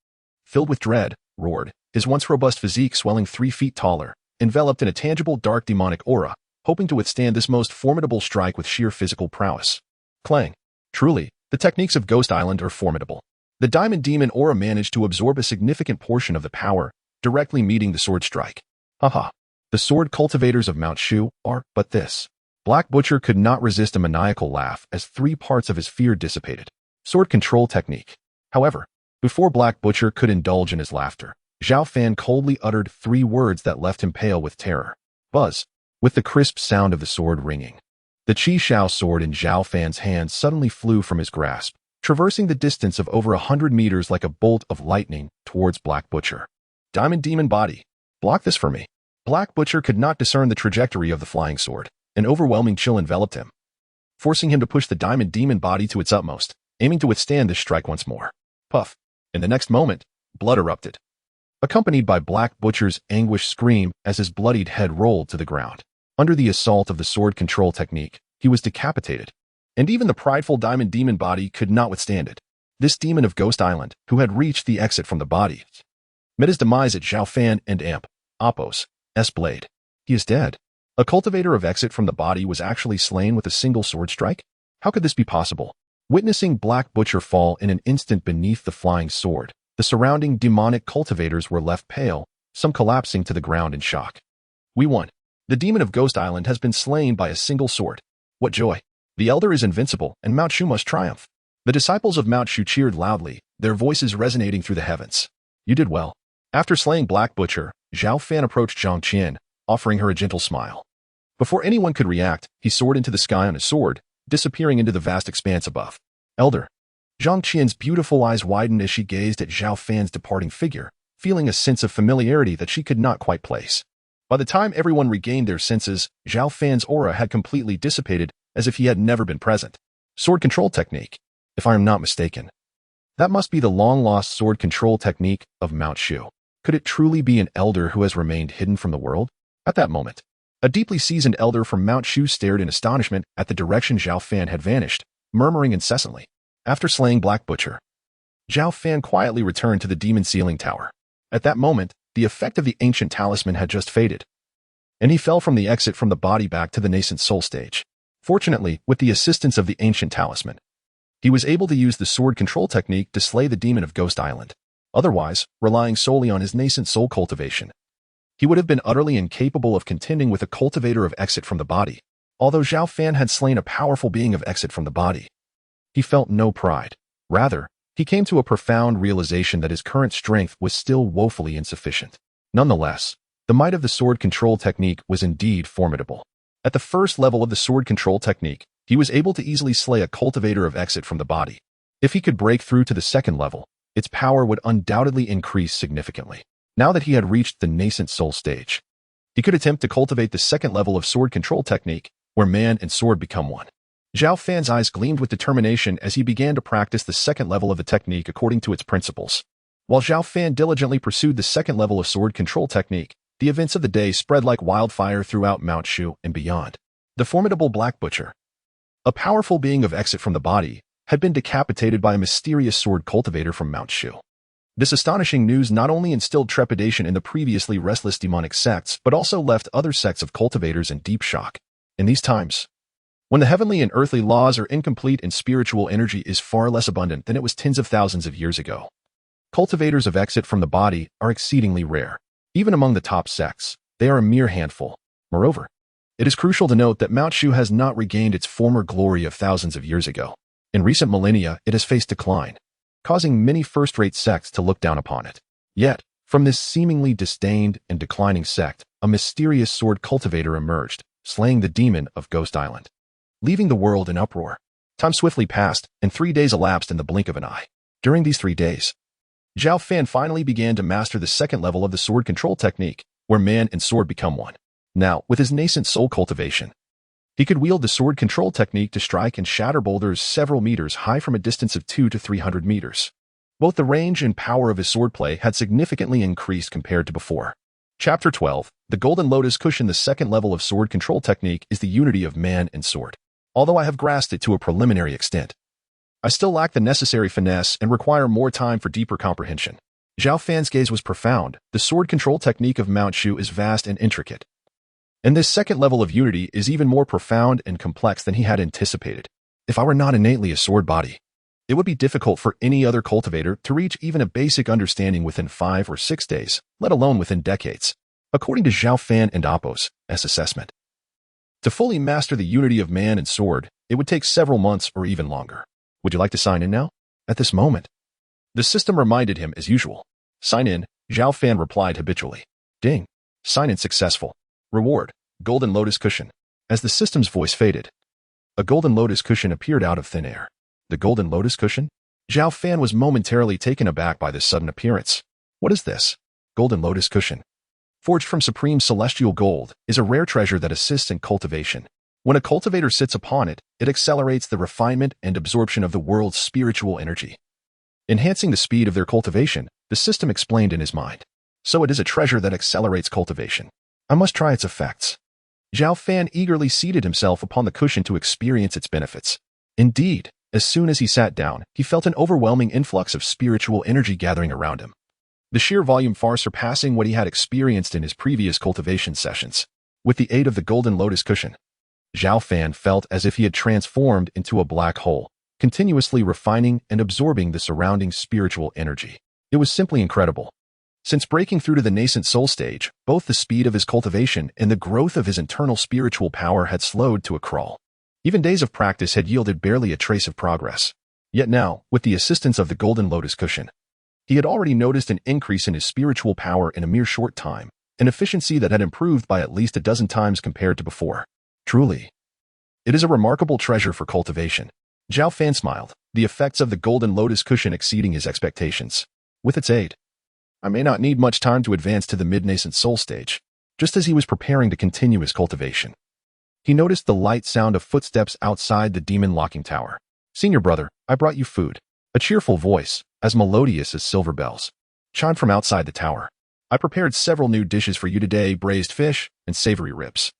filled with dread, roared, his once robust physique swelling 3 feet taller, enveloped in a tangible dark demonic aura, hoping to withstand this most formidable strike with sheer physical prowess. Clang. Truly, the techniques of Ghost Island are formidable. The Diamond Demon aura managed to absorb a significant portion of the power, directly meeting the sword strike. Haha. The sword cultivators of Mount Shu are but this. Black Butcher could not resist a maniacal laugh as 3 parts of his fear dissipated. Sword control technique. However, before Black Butcher could indulge in his laughter, Zhao Fan coldly uttered 3 words that left him pale with terror. Buzz. With the crisp sound of the sword ringing, the Qi Shao sword in Zhao Fan's hand suddenly flew from his grasp, traversing the distance of over 100 meters like a bolt of lightning towards Black Butcher. Diamond Demon Body. Block this for me. Black Butcher could not discern the trajectory of the flying sword. An overwhelming chill enveloped him, forcing him to push the Diamond Demon Body to its utmost. aiming to withstand this strike once more. Puff. In the next moment, blood erupted, accompanied by Black Butcher's anguished scream as his bloodied head rolled to the ground. Under the assault of the sword control technique, he was decapitated, and even the prideful Diamond Demon body could not withstand it. This demon of Ghost Island, who had reached the exit from the body, met his demise at Zhao Fan and Amp, Apos, S-Blade. He is dead. A cultivator of exit from the body was actually slain with a single sword strike? How could this be possible? Witnessing Black Butcher fall in an instant beneath the flying sword, the surrounding demonic cultivators were left pale, some collapsing to the ground in shock. We won. The demon of Ghost Island has been slain by a single sword. What joy! The Elder is invincible, and Mount Shu must triumph. The disciples of Mount Shu cheered loudly, their voices resonating through the heavens. You did well. After slaying Black Butcher, Zhao Fan approached Zhang Qian, offering her a gentle smile. Before anyone could react, he soared into the sky on his sword, disappearing into the vast expanse above. Elder. Zhang Qian's beautiful eyes widened as she gazed at Zhao Fan's departing figure, feeling a sense of familiarity that she could not quite place. By the time everyone regained their senses, Zhao Fan's aura had completely dissipated, as if he had never been present. Sword control technique, if I am not mistaken. That must be the long-lost sword control technique of Mount Shu. Could it truly be an elder who has remained hidden from the world? At that moment, a deeply seasoned elder from Mount Shu stared in astonishment at the direction Zhao Fan had vanished, murmuring incessantly. After slaying Black Butcher, Zhao Fan quietly returned to the demon ceiling tower. At that moment, the effect of the ancient talisman had just faded, and he fell from the exit from the body back to the nascent soul stage. Fortunately, with the assistance of the ancient talisman, he was able to use the sword control technique to slay the demon of Ghost Island. Otherwise, relying solely on his nascent soul cultivation, he would have been utterly incapable of contending with a cultivator of exit from the body. Although Zhao Fan had slain a powerful being of exit from the body, he felt no pride. Rather, he came to a profound realization that his current strength was still woefully insufficient. Nonetheless, the might of the sword control technique was indeed formidable. At the first level of the sword control technique, he was able to easily slay a cultivator of exit from the body. If he could break through to the second level, its power would undoubtedly increase significantly. Now that he had reached the nascent soul stage, he could attempt to cultivate the second level of sword control technique, where man and sword become one. Zhao Fan's eyes gleamed with determination as he began to practice the second level of the technique according to its principles. While Zhao Fan diligently pursued the second level of sword control technique, the events of the day spread like wildfire throughout Mount Shu and beyond. The formidable Black Butcher, a powerful being of exit from the body, had been decapitated by a mysterious sword cultivator from Mount Shu. This astonishing news not only instilled trepidation in the previously restless demonic sects, but also left other sects of cultivators in deep shock. In these times, when the heavenly and earthly laws are incomplete and spiritual energy is far less abundant than it was tens of thousands of years ago, cultivators of exit from the body are exceedingly rare. Even among the top sects, they are a mere handful. Moreover, it is crucial to note that Mount Shu has not regained its former glory of thousands of years ago. In recent millennia, it has faced decline, causing many first-rate sects to look down upon it. Yet, from this seemingly disdained and declining sect, a mysterious sword cultivator emerged, slaying the demon of Ghost Island, leaving the world in uproar. Time swiftly passed, and 3 days elapsed in the blink of an eye. During these 3 days, Zhao Fan finally began to master the second level of the sword control technique, where man and sword become one. Now, with his nascent soul cultivation, he could wield the sword control technique to strike and shatter boulders several meters high from a distance of 200 to 300 meters. Both the range and power of his swordplay had significantly increased compared to before. Chapter 12, The Golden Lotus Cushion. The second level of sword control technique is the unity of man and sword. Although I have grasped it to a preliminary extent, I still lack the necessary finesse and require more time for deeper comprehension. Zhao Fan's gaze was profound. The sword control technique of Mount Shu is vast and intricate, and this second level of unity is even more profound and complex than he had anticipated. If I were not innately a sword body, it would be difficult for any other cultivator to reach even a basic understanding within 5 or 6 days, let alone within decades, according to Zhao Fan and Apos' assessment. To fully master the unity of man and sword, it would take several months or even longer. Would you like to sign in now? At this moment, the system reminded him as usual. Sign in, Zhao Fan replied habitually. Ding. Sign in successful. Reward, Golden Lotus Cushion. As the system's voice faded, a Golden Lotus Cushion appeared out of thin air. The Golden Lotus Cushion? Zhao Fan was momentarily taken aback by this sudden appearance. What is this? Golden Lotus Cushion, forged from supreme celestial gold, is a rare treasure that assists in cultivation, When a cultivator sits upon it, it accelerates the refinement and absorption of the world's spiritual energy, enhancing the speed of their cultivation, the system explained in his mind. So it is a treasure that accelerates cultivation. I must try its effects. Zhao Fan eagerly seated himself upon the cushion to experience its benefits. Indeed, as soon as he sat down, he felt an overwhelming influx of spiritual energy gathering around him, the sheer volume far surpassing what he had experienced in his previous cultivation sessions. With the aid of the golden lotus cushion, Zhao Fan felt as if he had transformed into a black hole, continuously refining and absorbing the surrounding spiritual energy. It was simply incredible. Since breaking through to the nascent soul stage, both the speed of his cultivation and the growth of his internal spiritual power had slowed to a crawl. Even days of practice had yielded barely a trace of progress. Yet now, with the assistance of the golden lotus cushion, he had already noticed an increase in his spiritual power in a mere short time, an efficiency that had improved by at least a dozen times compared to before. Truly, it is a remarkable treasure for cultivation. Zhao Fan smiled, the effects of the golden lotus cushion exceeding his expectations. With its aid, I may not need much time to advance to the mid-nascent soul stage. Just as he was preparing to continue his cultivation, he noticed the light sound of footsteps outside the demon locking tower. Senior brother, I brought you food. A cheerful voice, as melodious as silver bells, chimed from outside the tower. I prepared several new dishes for you today, braised fish and savory ribs.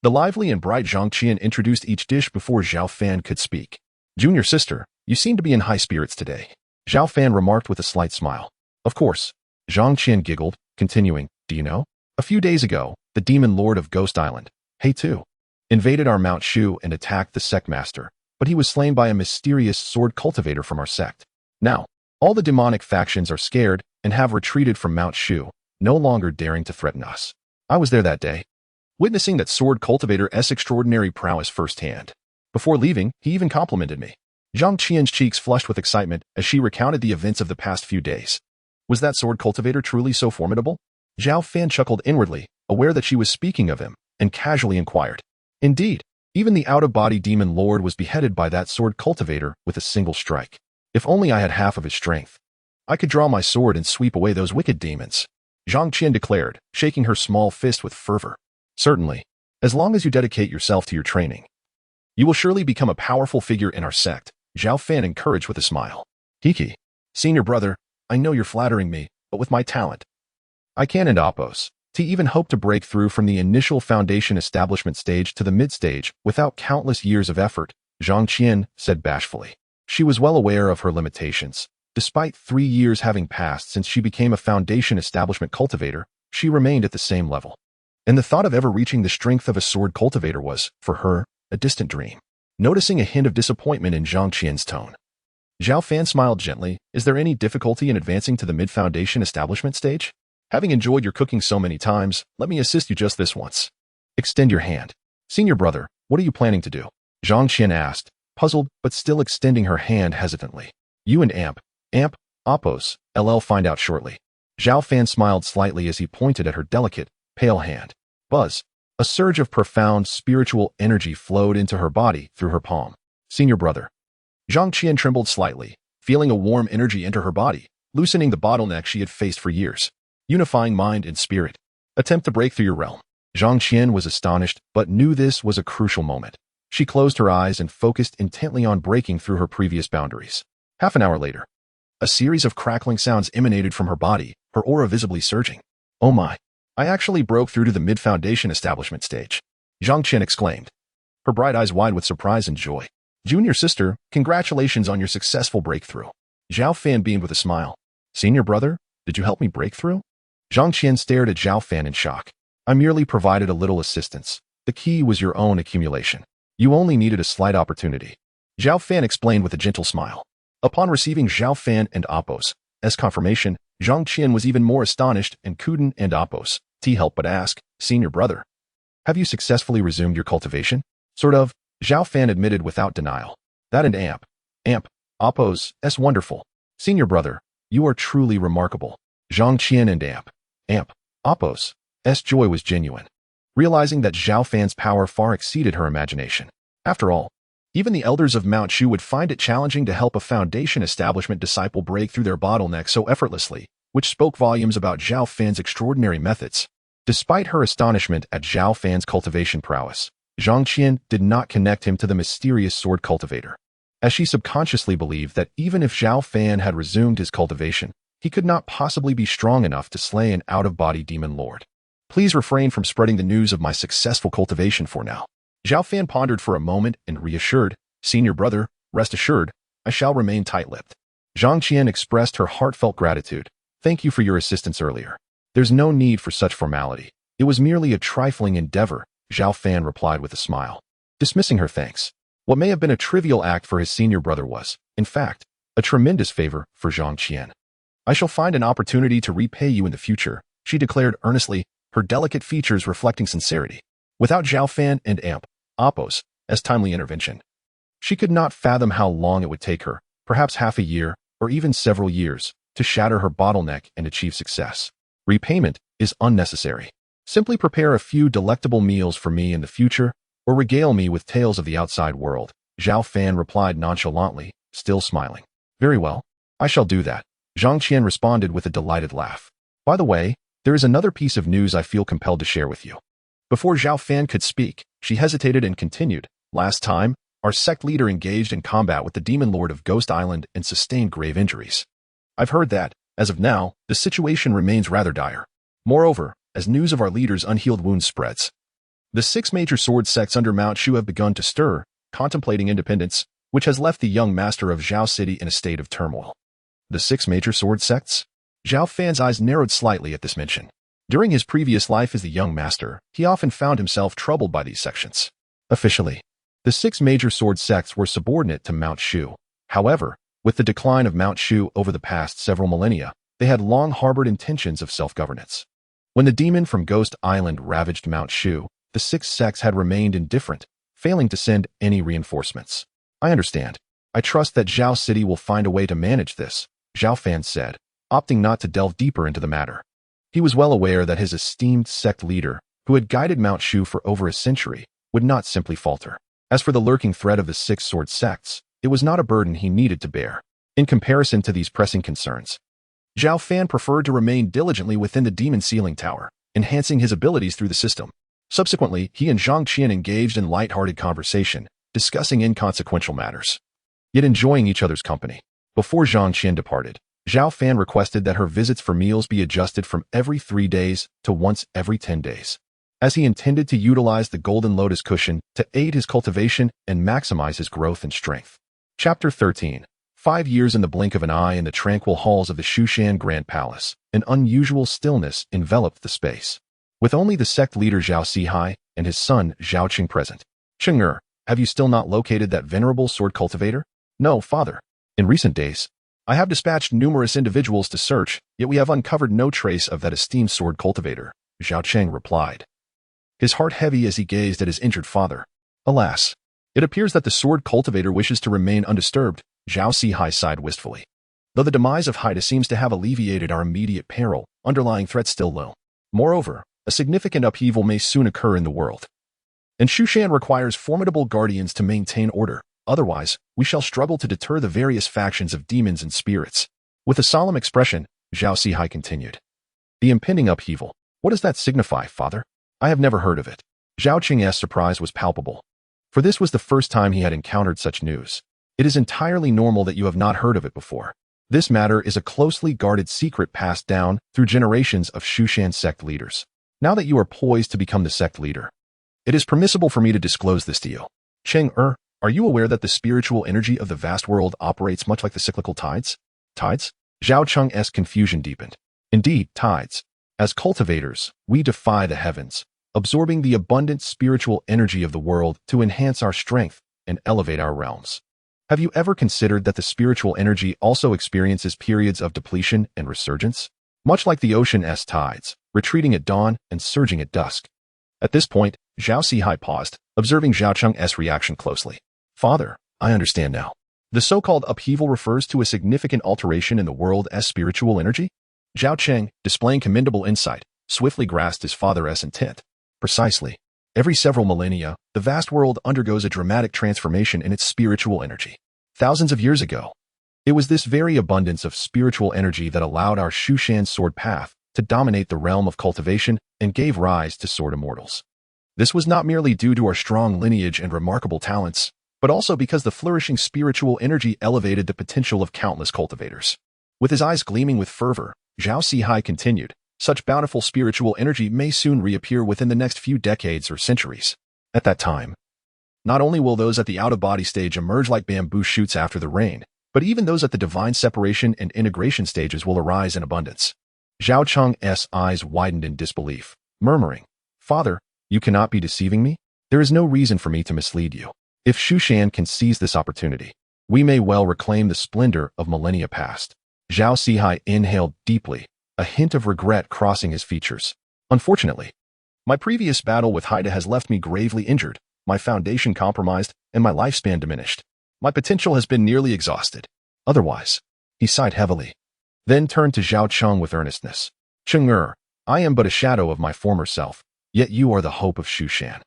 The lively and bright Zhang Qian introduced each dish before Zhao Fan could speak. Junior sister, you seem to be in high spirits today, Zhao Fan remarked with a slight smile. Of course, Zhang Qian giggled, continuing, do you know? A few days ago, the demon lord of Ghost Island, He Tu, invaded our Mount Shu and attacked the sect master, but he was slain by a mysterious sword cultivator from our sect. Now, all the demonic factions are scared and have retreated from Mount Shu, no longer daring to threaten us. I was there that day, witnessing that sword cultivator's extraordinary prowess firsthand. Before leaving, he even complimented me. Zhang Qian's cheeks flushed with excitement as she recounted the events of the past few days. Was that sword cultivator truly so formidable? Zhao Fan chuckled inwardly, aware that she was speaking of him, and casually inquired. Indeed, even the out-of-body demon lord was beheaded by that sword cultivator with a single strike. If only I had half of his strength, I could draw my sword and sweep away those wicked demons, Zhang Qian declared, shaking her small fist with fervor. Certainly, as long as you dedicate yourself to your training, you will surely become a powerful figure in our sect, Zhao Fan encouraged with a smile. Hiki, senior brother, I know you're flattering me, but with my talent, I can and oppose to even hope to break through from the initial foundation establishment stage to the mid-stage without countless years of effort, Zhang Qian said bashfully. She was well aware of her limitations. Despite 3 years having passed since she became a foundation establishment cultivator, she remained at the same level. And the thought of ever reaching the strength of a sword cultivator was, for her, a distant dream. Noticing a hint of disappointment in Zhang Qian's tone, Zhao Fan smiled gently. Is there any difficulty in advancing to the mid-foundation establishment stage? Having enjoyed your cooking so many times, let me assist you just this once. Extend your hand. Senior brother, what are you planning to do? Zhang Qian asked, puzzled but still extending her hand hesitantly. You and Oppos, LL find out shortly. Zhao Fan smiled slightly as he pointed at her delicate, pale hand. Buzz. A surge of profound spiritual energy flowed into her body through her palm. Senior brother. Zhang Qian trembled slightly, feeling a warm energy enter her body, loosening the bottleneck she had faced for years. Unifying mind and spirit. Attempt to break through your realm. Zhang Qian was astonished, but knew this was a crucial moment. She closed her eyes and focused intently on breaking through her previous boundaries. Half an hour later, a series of crackling sounds emanated from her body, her aura visibly surging. Oh my! I actually broke through to the mid-foundation establishment stage, Zhang Qian exclaimed, her bright eyes wide with surprise and joy. Junior sister, congratulations on your successful breakthrough. Zhao Fan beamed with a smile. Senior brother, did you help me break through? Zhang Qian stared at Zhao Fan in shock. I merely provided a little assistance. The key was your own accumulation. You only needed a slight opportunity. Zhao Fan explained with a gentle smile. Upon receiving Zhao Fan and Oppos as confirmation, Zhang Qian was even more astonished and couldn't and Oppos help but ask, Senior brother, have you successfully resumed your cultivation? Sort of, Zhao Fan admitted without denial. That and Oppos, wonderful. Senior brother, you are truly remarkable. Zhang Qian and Oppos' joy was genuine, realizing that Zhao Fan's power far exceeded her imagination. After all, even the elders of Mount Shu would find it challenging to help a foundation establishment disciple break through their bottleneck so effortlessly, which spoke volumes about Zhao Fan's extraordinary methods. Despite her astonishment at Zhao Fan's cultivation prowess, Zhang Qian did not connect him to the mysterious sword cultivator, as she subconsciously believed that even if Zhao Fan had resumed his cultivation, he could not possibly be strong enough to slay an out-of-body demon lord. Please refrain from spreading the news of my successful cultivation for now. Zhao Fan pondered for a moment and reassured, Senior brother, rest assured, I shall remain tight-lipped. Zhang Qian expressed her heartfelt gratitude. Thank you for your assistance earlier. There's no need for such formality. It was merely a trifling endeavor, Zhao Fan replied with a smile, dismissing her thanks. What may have been a trivial act for his senior brother was, in fact, a tremendous favor for Zhang Qian. I shall find an opportunity to repay you in the future, she declared earnestly, her delicate features reflecting sincerity. Without Zhao Fan and Apos as timely intervention, she could not fathom how long it would take her, perhaps half a year, or even several years, to shatter her bottleneck and achieve success. Repayment is unnecessary. Simply prepare a few delectable meals for me in the future, or regale me with tales of the outside world, Zhao Fan replied nonchalantly, still smiling. Very well, I shall do that, Zhang Qian responded with a delighted laugh. By the way, there is another piece of news I feel compelled to share with you. Before Zhao Fan could speak, she hesitated and continued. Last time, our sect leader engaged in combat with the demon lord of Ghost Island and sustained grave injuries. I've heard that, as of now, the situation remains rather dire. Moreover, as news of our leader's unhealed wounds spreads, the 6 major sword sects under Mount Shu have begun to stir, contemplating independence, which has left the young master of Zhao City in a state of turmoil. The 6 major sword sects? Zhao Fan's eyes narrowed slightly at this mention. During his previous life as the young master, he often found himself troubled by these sections. Officially, the 6 major sword sects were subordinate to Mount Shu. However, with the decline of Mount Shu over the past several millennia, they had long harbored intentions of self-governance. When the demon from Ghost Island ravaged Mount Shu, the 6 sects had remained indifferent, failing to send any reinforcements. I understand. I trust that Zhao City will find a way to manage this, Zhao Fan said, opting not to delve deeper into the matter. He was well aware that his esteemed sect leader, who had guided Mount Shu for over a century, would not simply falter. As for the lurking threat of the 6 sword sects, it was not a burden he needed to bear. In comparison to these pressing concerns, Zhao Fan preferred to remain diligently within the demon sealing tower, enhancing his abilities through the system. Subsequently, he and Zhang Qian engaged in light-hearted conversation, discussing inconsequential matters, yet enjoying each other's company. Before Zhang Qian departed, Zhao Fan requested that her visits for meals be adjusted from every 3 days to once every 10 days, as he intended to utilize the Golden Lotus cushion to aid his cultivation and maximize his growth and strength. Chapter 13. 5 years in the blink of an eye in the tranquil halls of the Shushan Grand Palace, an unusual stillness enveloped the space. With only the sect leader Zhao Sihai and his son Zhao Qing present. Cheng-er, have you still not located that venerable sword cultivator? No, father. In recent days, I have dispatched numerous individuals to search, yet we have uncovered no trace of that esteemed sword cultivator, Zhao Cheng replied, his heart heavy as he gazed at his injured father. Alas, it appears that the sword cultivator wishes to remain undisturbed, Zhao Sihai sighed wistfully. Though the demise of Haida seems to have alleviated our immediate peril, underlying threats still low. Moreover, a significant upheaval may soon occur in the world, and Shushan requires formidable guardians to maintain order. Otherwise, we shall struggle to deter the various factions of demons and spirits. With a solemn expression, Zhao Sihai continued. The impending upheaval. What does that signify, father? I have never heard of it. Zhao Qing's surprise was palpable, for this was the first time he had encountered such news. It is entirely normal that you have not heard of it before. This matter is a closely guarded secret passed down through generations of Shushan sect leaders. Now that you are poised to become the sect leader, it is permissible for me to disclose this to you. Cheng-er, are you aware that the spiritual energy of the vast world operates much like the cyclical tides? Tides? Zhao Cheng's confusion deepened. Indeed, tides. As cultivators, we defy the heavens, absorbing the abundant spiritual energy of the world to enhance our strength and elevate our realms. Have you ever considered that the spiritual energy also experiences periods of depletion and resurgence? Much like the ocean's tides, retreating at dawn and surging at dusk. At this point, Zhao Sihai paused, observing Zhao Cheng's reaction closely. Father, I understand now. The so-called upheaval refers to a significant alteration in the world's spiritual energy? Zhao Cheng, displaying commendable insight, swiftly grasped his father's intent. Precisely. Every several millennia, the vast world undergoes a dramatic transformation in its spiritual energy. Thousands of years ago, it was this very abundance of spiritual energy that allowed our Shushan sword path to dominate the realm of cultivation and gave rise to sword immortals. This was not merely due to our strong lineage and remarkable talents, but also because the flourishing spiritual energy elevated the potential of countless cultivators. With his eyes gleaming with fervor, Zhao Sihai continued, such bountiful spiritual energy may soon reappear within the next few decades or centuries. At that time, not only will those at the out-of-body stage emerge like bamboo shoots after the rain, but even those at the divine separation and integration stages will arise in abundance. Zhao Cheng's eyes widened in disbelief, murmuring, "Father, you cannot be deceiving me? There is no reason for me to mislead you. If Shu Shan can seize this opportunity, we may well reclaim the splendor of millennia past." Zhao Sihai inhaled deeply, a hint of regret crossing his features. "Unfortunately, my previous battle with Haida has left me gravely injured, my foundation compromised, and my lifespan diminished. My potential has been nearly exhausted. Otherwise," he sighed heavily, then turned to Zhao Cheng with earnestness. "Cheng, I am but a shadow of my former self, yet you are the hope of Shu Shan.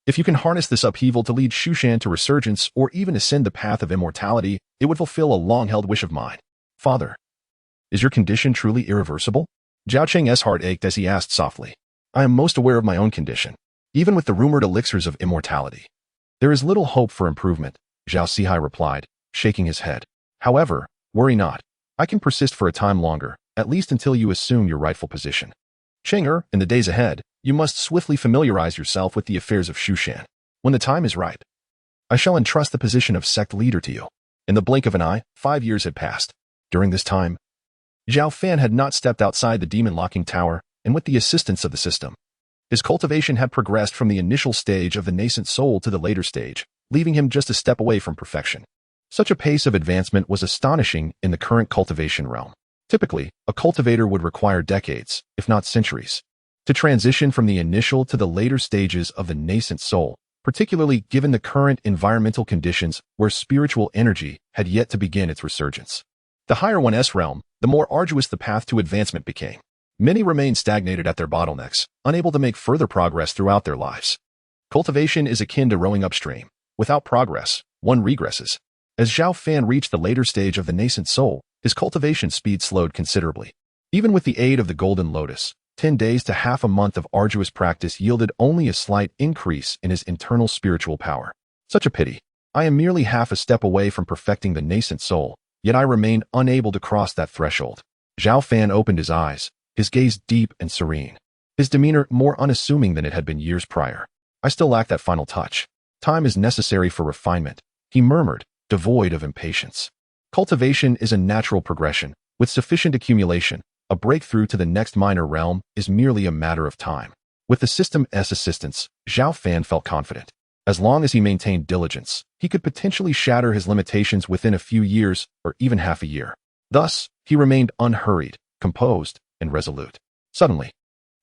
If you can harness this upheaval to lead Shu Shan to resurgence or even ascend the path of immortality, it would fulfill a long-held wish of mine. Father, is your condition truly irreversible?" Zhao Cheng's heart ached as he asked softly. "I am most aware of my own condition, even with the rumored elixirs of immortality. There is little hope for improvement," Zhao Sihai replied, shaking his head. "However, worry not. I can persist for a time longer, at least until you assume your rightful position. Cheng, in the days ahead, you must swiftly familiarize yourself with the affairs of Shu Shan. When the time is ripe, I shall entrust the position of sect leader to you." In the blink of an eye, 5 years had passed. During this time, Zhao Fan had not stepped outside the demon locking tower, and with the assistance of the system, his cultivation had progressed from the initial stage of the nascent soul to the later stage, leaving him just a step away from perfection. Such a pace of advancement was astonishing in the current cultivation realm. Typically, a cultivator would require decades, if not centuries, to transition from the initial to the later stages of the nascent soul, particularly given the current environmental conditions where spiritual energy had yet to begin its resurgence. The higher 1S realm, the more arduous the path to advancement became. Many remained stagnated at their bottlenecks, unable to make further progress throughout their lives. Cultivation is akin to rowing upstream. Without progress, one regresses. As Zhao Fan reached the later stage of the nascent soul, his cultivation speed slowed considerably. Even with the aid of the Golden Lotus, 10 days to half a month of arduous practice yielded only a slight increase in his internal spiritual power. Such a pity. I am merely half a step away from perfecting the nascent soul, yet I remain unable to cross that threshold. Zhao Fan opened his eyes, his gaze deep and serene, his demeanor more unassuming than it had been years prior. "I still lack that final touch. Time is necessary for refinement," he murmured, devoid of impatience. Cultivation is a natural progression. With sufficient accumulation, a breakthrough to the next minor realm is merely a matter of time. With the system's assistance, Zhao Fan felt confident. As long as he maintained diligence, he could potentially shatter his limitations within a few years or even half a year. Thus, he remained unhurried, composed, and resolute. Suddenly,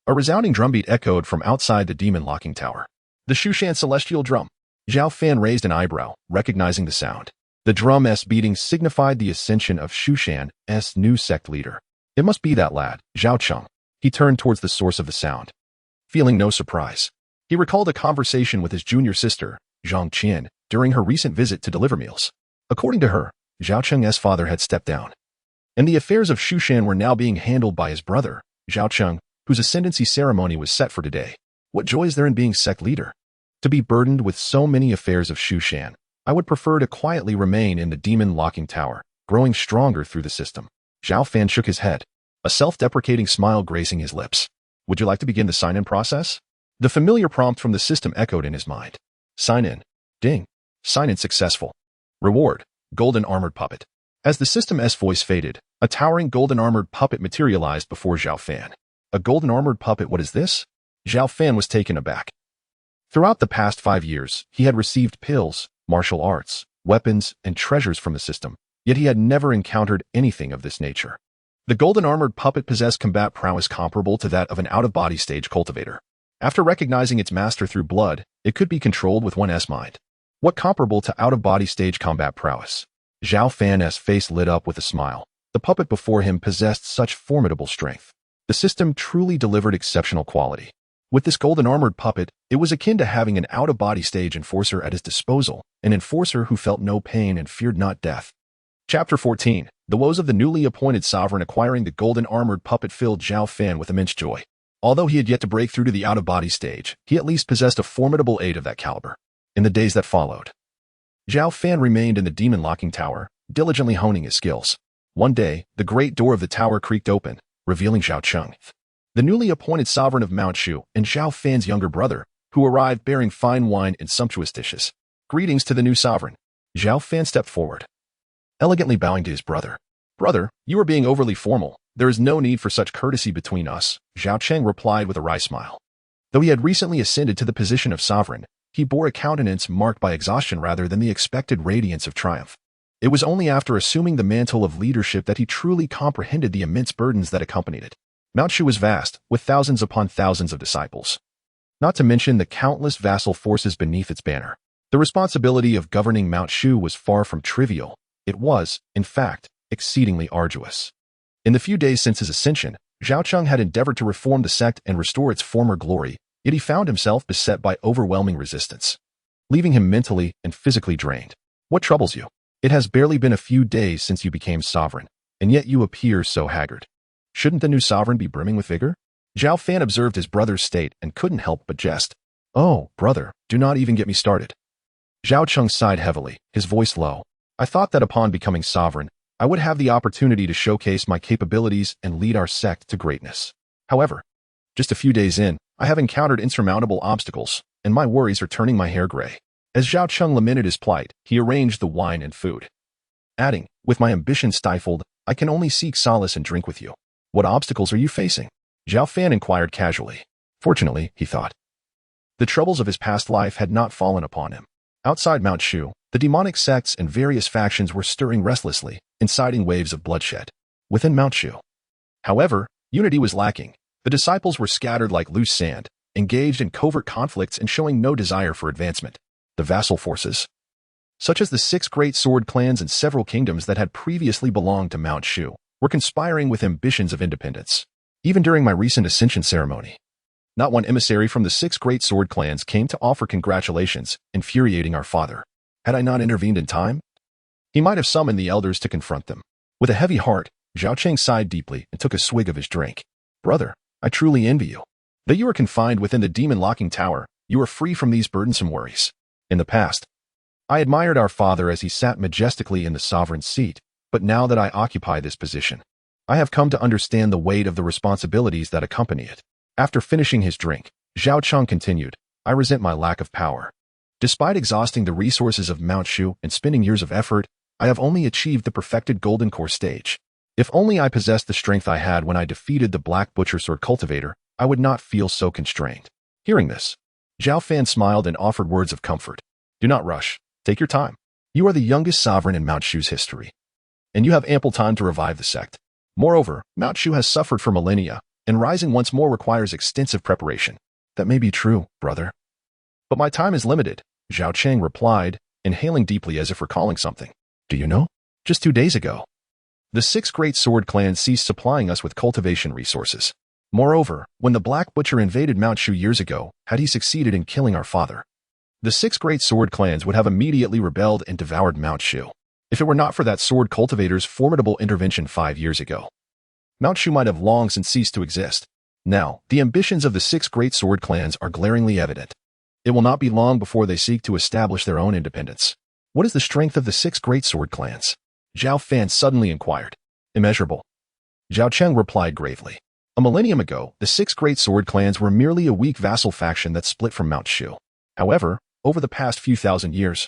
a resounding drumbeat echoed from outside the demon locking tower. The Shu Shan celestial drum. Zhao Fan raised an eyebrow, recognizing the sound. The drum's beating signified the ascension of Shu Shan's new sect leader. It must be that lad, Zhao Cheng. He turned towards the source of the sound, feeling no surprise. He recalled a conversation with his junior sister, Zhang Qian, during her recent visit to deliver meals. According to her, Zhao Cheng's father had stepped down, and the affairs of Shu Shan were now being handled by his brother, Zhao Cheng, whose ascendancy ceremony was set for today. What joy is there in being sect leader? To be burdened with so many affairs of Shu Shan, I would prefer to quietly remain in the demon locking tower, growing stronger through the system. Zhao Fan shook his head, a self-deprecating smile gracing his lips. Would you like to begin the sign-in process? The familiar prompt from the system echoed in his mind. Sign in. Ding. Sign in successful. Reward. Golden armored puppet. As the system's voice faded, a towering golden armored puppet materialized before Zhao Fan. A golden armored puppet, what is this? Zhao Fan was taken aback. Throughout the past 5 years, he had received pills, martial arts, weapons, and treasures from the system, yet he had never encountered anything of this nature. The golden armored puppet possessed combat prowess comparable to that of an out-of-body stage cultivator. After recognizing its master through blood, it could be controlled with one's mind. What comparable to out-of-body stage combat prowess? Zhao Fan's face lit up with a smile. The puppet before him possessed such formidable strength. The system truly delivered exceptional quality. With this golden armored puppet, it was akin to having an out-of-body stage enforcer at his disposal, an enforcer who felt no pain and feared not death. Chapter 14. The woes of the newly appointed sovereign. Acquiring the golden armored puppet filled Zhao Fan with immense joy. Although he had yet to break through to the out-of-body stage, he at least possessed a formidable aid of that caliber. In the days that followed, Zhao Fan remained in the demon-locking tower, diligently honing his skills. One day, the great door of the tower creaked open, revealing Zhao Cheng, the newly appointed sovereign of Mount Shu, and Zhao Fan's younger brother, who arrived bearing fine wine and sumptuous dishes. Greetings to the new sovereign. Zhao Fan stepped forward, elegantly bowing to his brother. Brother, you are being overly formal. There is no need for such courtesy between us, Zhao Cheng replied with a wry smile. Though he had recently ascended to the position of sovereign, he bore a countenance marked by exhaustion rather than the expected radiance of triumph. It was only after assuming the mantle of leadership that he truly comprehended the immense burdens that accompanied it. Mount Shu was vast, with thousands upon thousands of disciples, not to mention the countless vassal forces beneath its banner. The responsibility of governing Mount Shu was far from trivial. It was, in fact, exceedingly arduous. In the few days since his ascension, Zhao Cheng had endeavored to reform the sect and restore its former glory, yet he found himself beset by overwhelming resistance, leaving him mentally and physically drained. What troubles you? It has barely been a few days since you became sovereign, and yet you appear so haggard. Shouldn't the new sovereign be brimming with vigor? Zhao Fan observed his brother's state and couldn't help but jest. Oh, brother, do not even get me started. Zhao Cheng sighed heavily, his voice low. I thought that upon becoming sovereign, I would have the opportunity to showcase my capabilities and lead our sect to greatness. However, just a few days in, I have encountered insurmountable obstacles, and my worries are turning my hair gray. As Zhao Cheng lamented his plight, he arranged the wine and food, adding, with my ambition stifled, I can only seek solace and drink with you. What obstacles are you facing? Zhao Fan inquired casually. Fortunately, he thought, the troubles of his past life had not fallen upon him. Outside Mount Shu, the demonic sects and various factions were stirring restlessly, inciting waves of bloodshed. Within Mount Shu, however, unity was lacking. The disciples were scattered like loose sand, engaged in covert conflicts and showing no desire for advancement. The vassal forces, such as the 6 great sword clans and several kingdoms that had previously belonged to Mount Shu, were conspiring with ambitions of independence. Even during my recent ascension ceremony, not one emissary from the 6 great sword clans came to offer congratulations, infuriating our father. Had I not intervened in time, he might have summoned the elders to confront them. With a heavy heart, Zhao Cheng sighed deeply and took a swig of his drink. Brother, I truly envy you. Though you are confined within the demon-locking tower, you are free from these burdensome worries. In the past, I admired our father as he sat majestically in the sovereign seat, but now that I occupy this position, I have come to understand the weight of the responsibilities that accompany it. After finishing his drink, Zhao Cheng continued, I resent my lack of power. Despite exhausting the resources of Mount Shu and spending years of effort, I have only achieved the perfected Golden Core stage. If only I possessed the strength I had when I defeated the Black Butcher Sword Cultivator, I would not feel so constrained. Hearing this, Zhao Fan smiled and offered words of comfort. Do not rush. Take your time. You are the youngest sovereign in Mount Shu's history, and you have ample time to revive the sect. Moreover, Mount Shu has suffered for millennia, and rising once more requires extensive preparation. That may be true, brother. But my time is limited, Zhao Cheng replied, inhaling deeply as if recalling something. Do you know? Just 2 days ago, the 6 great sword clans ceased supplying us with cultivation resources. Moreover, when the Black Butcher invaded Mount Shu years ago, had he succeeded in killing our father, the 6 great sword clans would have immediately rebelled and devoured Mount Shu. If it were not for that sword cultivator's formidable intervention 5 years ago, Mount Shu might have long since ceased to exist. Now, the ambitions of the 6 great sword clans are glaringly evident. It will not be long before they seek to establish their own independence. What is the strength of the 6 great sword clans? Zhao Fan suddenly inquired. Immeasurable. Zhao Cheng replied gravely. A millennium ago, the 6 great sword clans were merely a weak vassal faction that split from Mount Shu. However, over the past few thousand years,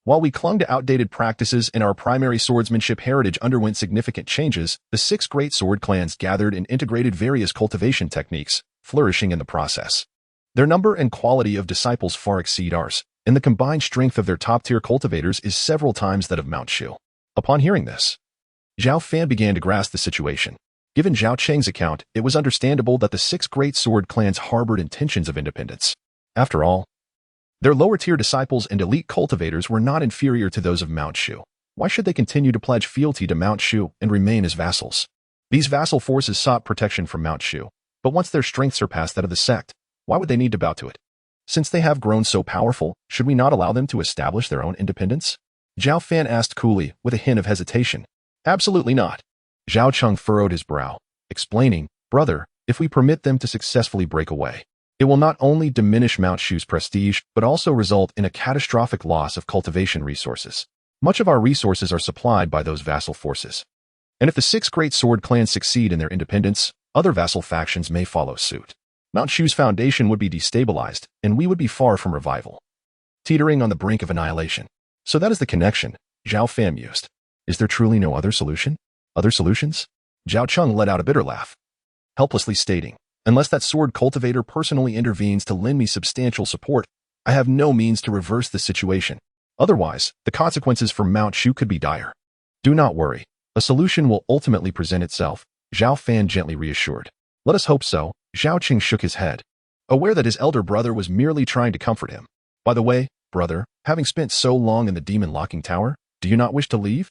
while we clung to outdated practices and our primary swordsmanship heritage underwent significant changes, the 6 great sword clans gathered and integrated various cultivation techniques, flourishing in the process. Their number and quality of disciples far exceed ours, and the combined strength of their top-tier cultivators is several times that of Mount Shu. Upon hearing this, Zhao Fan began to grasp the situation. Given Zhao Cheng's account, it was understandable that the 6 great sword clans harbored intentions of independence. After all, their lower-tier disciples and elite cultivators were not inferior to those of Mount Shu. Why should they continue to pledge fealty to Mount Shu and remain as vassals? These vassal forces sought protection from Mount Shu, but once their strength surpassed that of the sect, why would they need to bow to it? Since they have grown so powerful, should we not allow them to establish their own independence? Zhao Fan asked coolly, with a hint of hesitation. Absolutely not. Zhao Cheng furrowed his brow, explaining, Brother, if we permit them to successfully break away. It will not only diminish Mount Shu's prestige, but also result in a catastrophic loss of cultivation resources. Much of our resources are supplied by those vassal forces. And if the 6 great sword clans succeed in their independence, other vassal factions may follow suit. Mount Shu's foundation would be destabilized, and we would be far from revival. Teetering on the brink of annihilation. So that is the connection, Zhao Fan mused. Is there truly no other solution? Other solutions? Zhao Cheng let out a bitter laugh, helplessly stating, unless that sword cultivator personally intervenes to lend me substantial support, I have no means to reverse the situation. Otherwise, the consequences for Mount Shu could be dire. Do not worry. A solution will ultimately present itself, Zhao Fan gently reassured. Let us hope so. Zhao Qing shook his head, aware that his elder brother was merely trying to comfort him. By the way, brother, having spent so long in the demon locking tower, do you not wish to leave?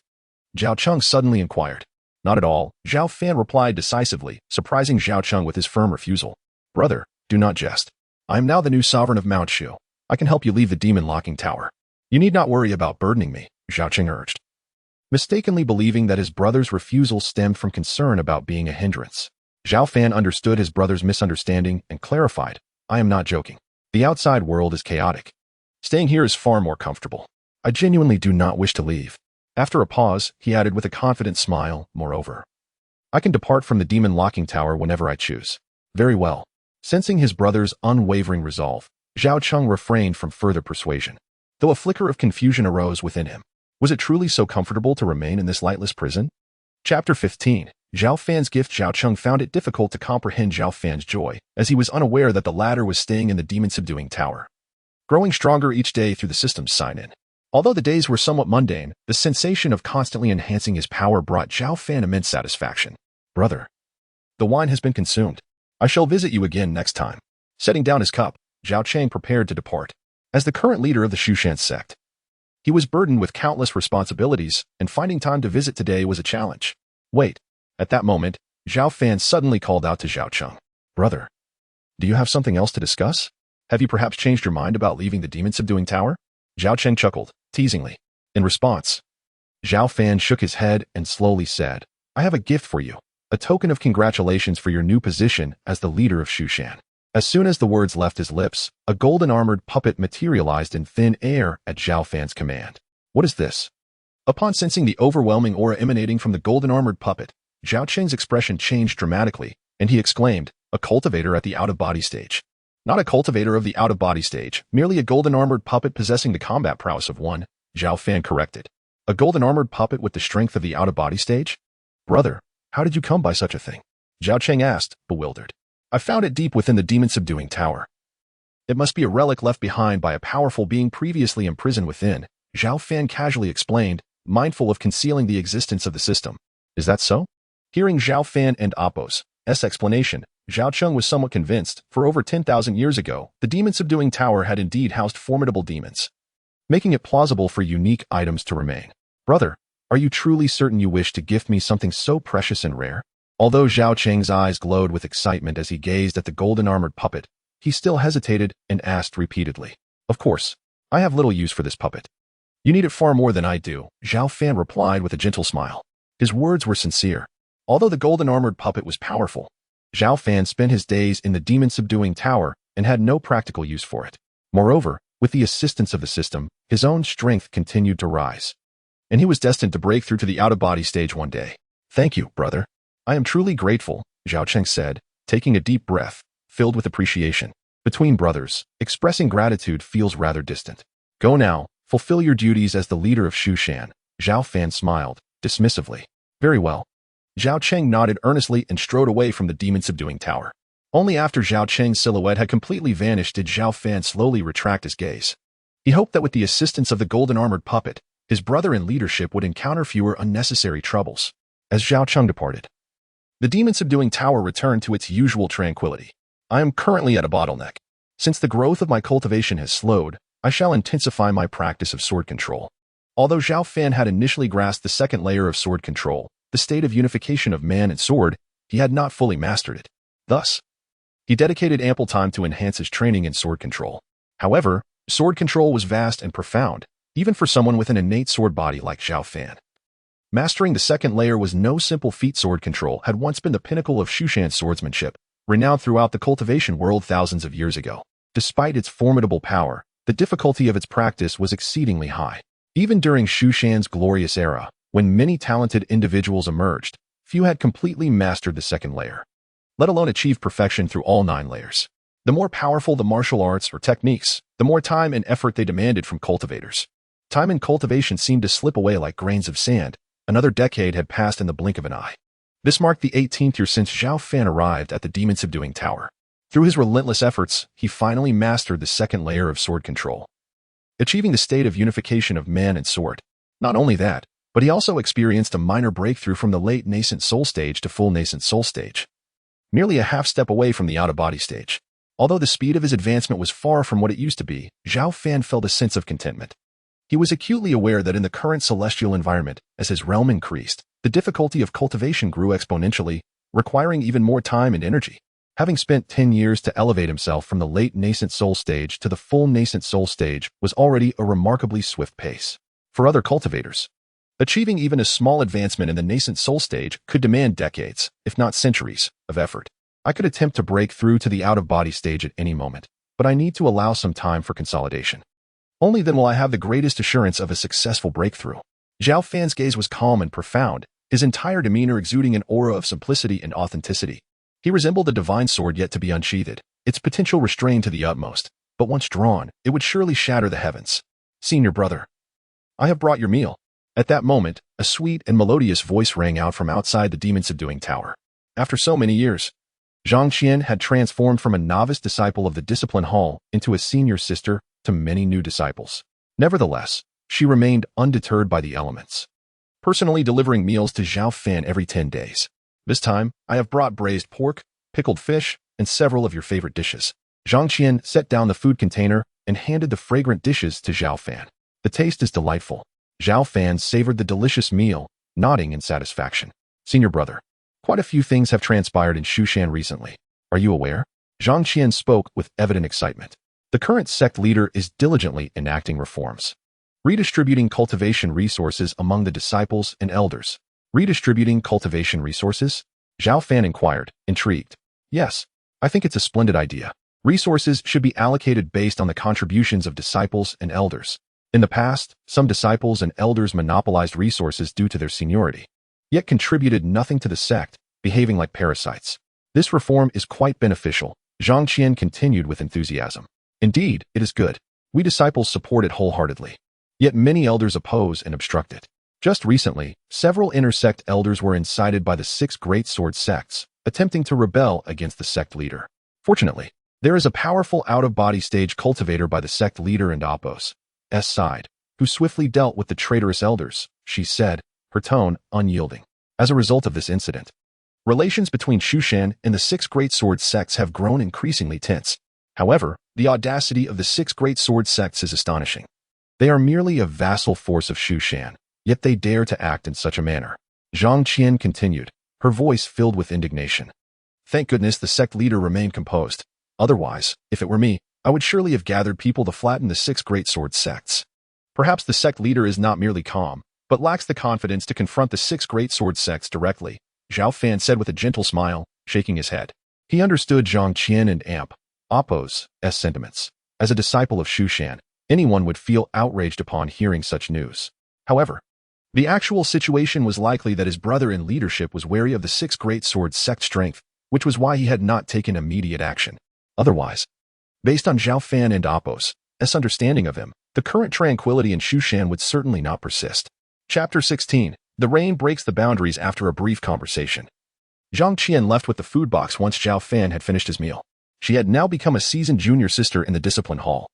Zhao Cheng suddenly inquired. Not at all, Zhao Fan replied decisively, surprising Zhao Cheng with his firm refusal. Brother, do not jest. I am now the new sovereign of Mount Shu. I can help you leave the demon locking tower. You need not worry about burdening me, Zhao Cheng urged, mistakenly believing that his brother's refusal stemmed from concern about being a hindrance. Zhao Fan understood his brother's misunderstanding and clarified, I am not joking. The outside world is chaotic. Staying here is far more comfortable. I genuinely do not wish to leave. After a pause, he added with a confident smile, moreover, I can depart from the demon locking tower whenever I choose. Very well. Sensing his brother's unwavering resolve, Zhao Cheng refrained from further persuasion, though a flicker of confusion arose within him. Was it truly so comfortable to remain in this lightless prison? Chapter 15. Zhao Fan's gift. Zhao Cheng found it difficult to comprehend Zhao Fan's joy, as he was unaware that the latter was staying in the demon-subduing tower, growing stronger each day through the system's sign-in. Although the days were somewhat mundane, the sensation of constantly enhancing his power brought Zhao Fan immense satisfaction. Brother, the wine has been consumed. I shall visit you again next time. Setting down his cup, Zhao Cheng prepared to depart. As the current leader of the Shushan sect, he was burdened with countless responsibilities, and finding time to visit today was a challenge. Wait. At that moment, Zhao Fan suddenly called out to Zhao Cheng. Brother, do you have something else to discuss? Have you perhaps changed your mind about leaving the demon-subduing tower? Zhao Cheng chuckled, teasingly. In response, Zhao Fan shook his head and slowly said, I have a gift for you, a token of congratulations for your new position as the leader of Shushan. As soon as the words left his lips, a golden-armored puppet materialized in thin air at Zhao Fan's command. What is this? Upon sensing the overwhelming aura emanating from the golden-armored puppet, Zhao Cheng's expression changed dramatically, and he exclaimed, a cultivator at the out-of-body stage. Not a cultivator of the out-of-body stage, merely a golden-armored puppet possessing the combat prowess of one, Zhao Fan corrected. A golden-armored puppet with the strength of the out-of-body stage? Brother, how did you come by such a thing? Zhao Cheng asked, bewildered. I found it deep within the demon-subduing tower. It must be a relic left behind by a powerful being previously imprisoned within, Zhao Fan casually explained, mindful of concealing the existence of the system. Is that so? Hearing Zhao Fan and Appo's explanation, Zhao Cheng was somewhat convinced. For over 10,000 years ago, the demon-subduing tower had indeed housed formidable demons, making it plausible for unique items to remain. Brother, are you truly certain you wish to gift me something so precious and rare? Although Zhao Cheng's eyes glowed with excitement as he gazed at the golden-armored puppet, he still hesitated and asked repeatedly. Of course, I have little use for this puppet. You need it far more than I do, Zhao Fan replied with a gentle smile. His words were sincere. Although the golden-armored puppet was powerful, Zhao Fan spent his days in the demon-subduing tower and had no practical use for it. Moreover, with the assistance of the system, his own strength continued to rise, and he was destined to break through to the out-of-body stage one day. Thank you, brother. I am truly grateful, Zhao Cheng said, taking a deep breath, filled with appreciation. Between brothers, expressing gratitude feels rather distant. Go now, fulfill your duties as the leader of Shushan. Zhao Fan smiled, dismissively. Very well. Zhao Cheng nodded earnestly and strode away from the demon-subduing tower. Only after Zhao Cheng's silhouette had completely vanished did Zhao Fan slowly retract his gaze. He hoped that with the assistance of the golden-armored puppet, his brother in leadership would encounter fewer unnecessary troubles. As Zhao Cheng departed, the demon-subduing tower returned to its usual tranquility. I am currently at a bottleneck. Since the growth of my cultivation has slowed, I shall intensify my practice of sword control. Although Zhao Fan had initially grasped the second layer of sword control, the state of unification of man and sword, he had not fully mastered it. Thus, he dedicated ample time to enhance his training in sword control. However, sword control was vast and profound, even for someone with an innate sword body like Zhao Fan. Mastering the second layer was no simple feat. Sword control had once been the pinnacle of Shushan swordsmanship, renowned throughout the cultivation world thousands of years ago. Despite its formidable power, the difficulty of its practice was exceedingly high. Even during Shu Shan's glorious era, when many talented individuals emerged, few had completely mastered the second layer, let alone achieved perfection through all 9 layers. The more powerful the martial arts or techniques, the more time and effort they demanded from cultivators. Time and cultivation seemed to slip away like grains of sand. Another decade had passed in the blink of an eye. This marked the 18th year since Zhao Fan arrived at the demon-subduing tower. Through his relentless efforts, he finally mastered the second layer of sword control, achieving the state of unification of man and sword. Not only that, but he also experienced a minor breakthrough from the late nascent soul stage to full nascent soul stage, nearly a half step away from the out-of-body stage. Although the speed of his advancement was far from what it used to be, Zhao Fan felt a sense of contentment. He was acutely aware that in the current celestial environment, as his realm increased, the difficulty of cultivation grew exponentially, requiring even more time and energy. Having spent 10 years to elevate himself from the late nascent soul stage to the full nascent soul stage was already a remarkably swift pace. For other cultivators, achieving even a small advancement in the nascent soul stage could demand decades, if not centuries, of effort. I could attempt to break through to the out-of-body stage at any moment, but I need to allow some time for consolidation. Only then will I have the greatest assurance of a successful breakthrough. Zhao Fan's gaze was calm and profound, his entire demeanor exuding an aura of simplicity and authenticity. He resembled a divine sword yet to be unsheathed, its potential restrained to the utmost, but once drawn, it would surely shatter the heavens. "Senior brother, I have brought your meal." At that moment, a sweet and melodious voice rang out from outside the demon-subduing tower. After so many years, Zhang Qian had transformed from a novice disciple of the discipline hall into a senior sister to many new disciples. Nevertheless, she remained undeterred by the elements, personally delivering meals to Zhao Fan every 10 days. "This time, I have brought braised pork, pickled fish, and several of your favorite dishes." Zhang Qian set down the food container and handed the fragrant dishes to Zhao Fan. "The taste is delightful." Zhao Fan savored the delicious meal, nodding in satisfaction. "Senior brother, quite a few things have transpired in Shu Shan recently. Are you aware?" Zhang Qian spoke with evident excitement. "The current sect leader is diligently enacting reforms, redistributing cultivation resources among the disciples and elders." "Redistributing cultivation resources?" Zhao Fan inquired, intrigued. "Yes, I think it's a splendid idea. Resources should be allocated based on the contributions of disciples and elders. In the past, some disciples and elders monopolized resources due to their seniority, yet contributed nothing to the sect, behaving like parasites. This reform is quite beneficial," Zhang Qian continued with enthusiasm. "Indeed, it is good. We disciples support it wholeheartedly. Yet many elders oppose and obstruct it. Just recently, several intersect elders were incited by the 6 great sword sects, attempting to rebel against the sect leader. Fortunately, there is a powerful out-of-body stage cultivator by the sect leader and Apos' side, who swiftly dealt with the traitorous elders," she said, her tone unyielding. "As a result of this incident, relations between Shu Shan and the 6 great sword sects have grown increasingly tense. However, the audacity of the 6 great sword sects is astonishing. They are merely a vassal force of Shu Shan, yet they dare to act in such a manner." Zhang Qian continued, her voice filled with indignation. "Thank goodness the sect leader remained composed. Otherwise, if it were me, I would surely have gathered people to flatten the 6 great sword sects. Perhaps the sect leader is not merely calm, but lacks the confidence to confront the 6 great sword sects directly," Zhao Fan said with a gentle smile, shaking his head. He understood Zhang Qian and Apos' sentiments. As a disciple of Shu Shan, anyone would feel outraged upon hearing such news. However, the actual situation was likely that his brother in leadership was wary of the 6 great sword sect strength, which was why he had not taken immediate action. Otherwise, based on Zhao Fan and Apos' understanding of him, the current tranquility in Shu Shan would certainly not persist. Chapter 16. The rain breaks the boundaries after a brief conversation. Zhang Qian left with the food box once Zhao Fan had finished his meal. She had now become a seasoned junior sister in the discipline hall.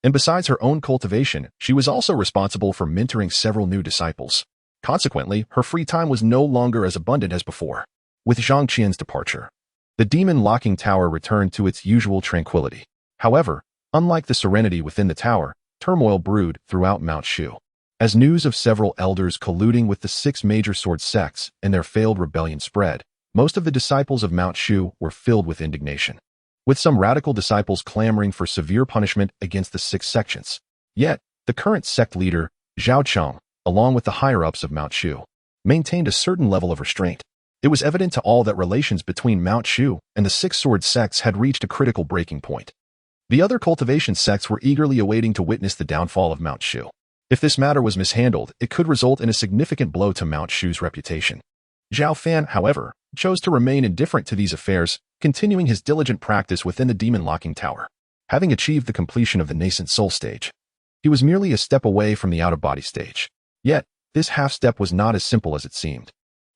And besides her own cultivation, she was also responsible for mentoring several new disciples. Consequently, her free time was no longer as abundant as before. With Zhang Qian's departure, the demon locking tower returned to its usual tranquility. However, unlike the serenity within the tower, turmoil brewed throughout Mount Shu. As news of several elders colluding with the 6 major sword sects and their failed rebellion spread, most of the disciples of Mount Shu were filled with indignation, with some radical disciples clamoring for severe punishment against the 6 sections. Yet, the current sect leader, Zhao Cheng, along with the higher-ups of Mount Shu, maintained a certain level of restraint. It was evident to all that relations between Mount Shu and the Six Sword sects had reached a critical breaking point. The other cultivation sects were eagerly awaiting to witness the downfall of Mount Shu. If this matter was mishandled, it could result in a significant blow to Mount Shu's reputation. Zhao Fan, however, chose to remain indifferent to these affairs, continuing his diligent practice within the demon locking tower. Having achieved the completion of the nascent soul stage, he was merely a step away from the out-of-body stage. Yet, this half-step was not as simple as it seemed.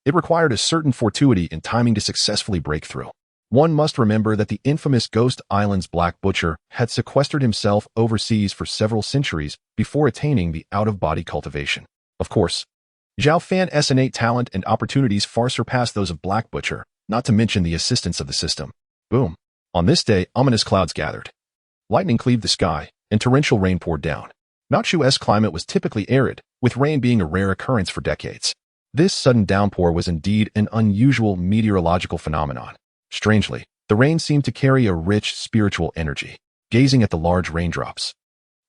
It required a certain fortuity and timing to successfully break through. One must remember that the infamous Ghost Island's Black Butcher had sequestered himself overseas for several centuries before attaining the out-of-body cultivation. Of course, Zhao Fan's innate talent and opportunities far surpassed those of Black Butcher, not to mention the assistance of the system. Boom. On this day, ominous clouds gathered. Lightning cleaved the sky, and torrential rain poured down. Mount Shu's climate was typically arid, with rain being a rare occurrence for decades. This sudden downpour was indeed an unusual meteorological phenomenon. Strangely, the rain seemed to carry a rich spiritual energy. Gazing at the large raindrops,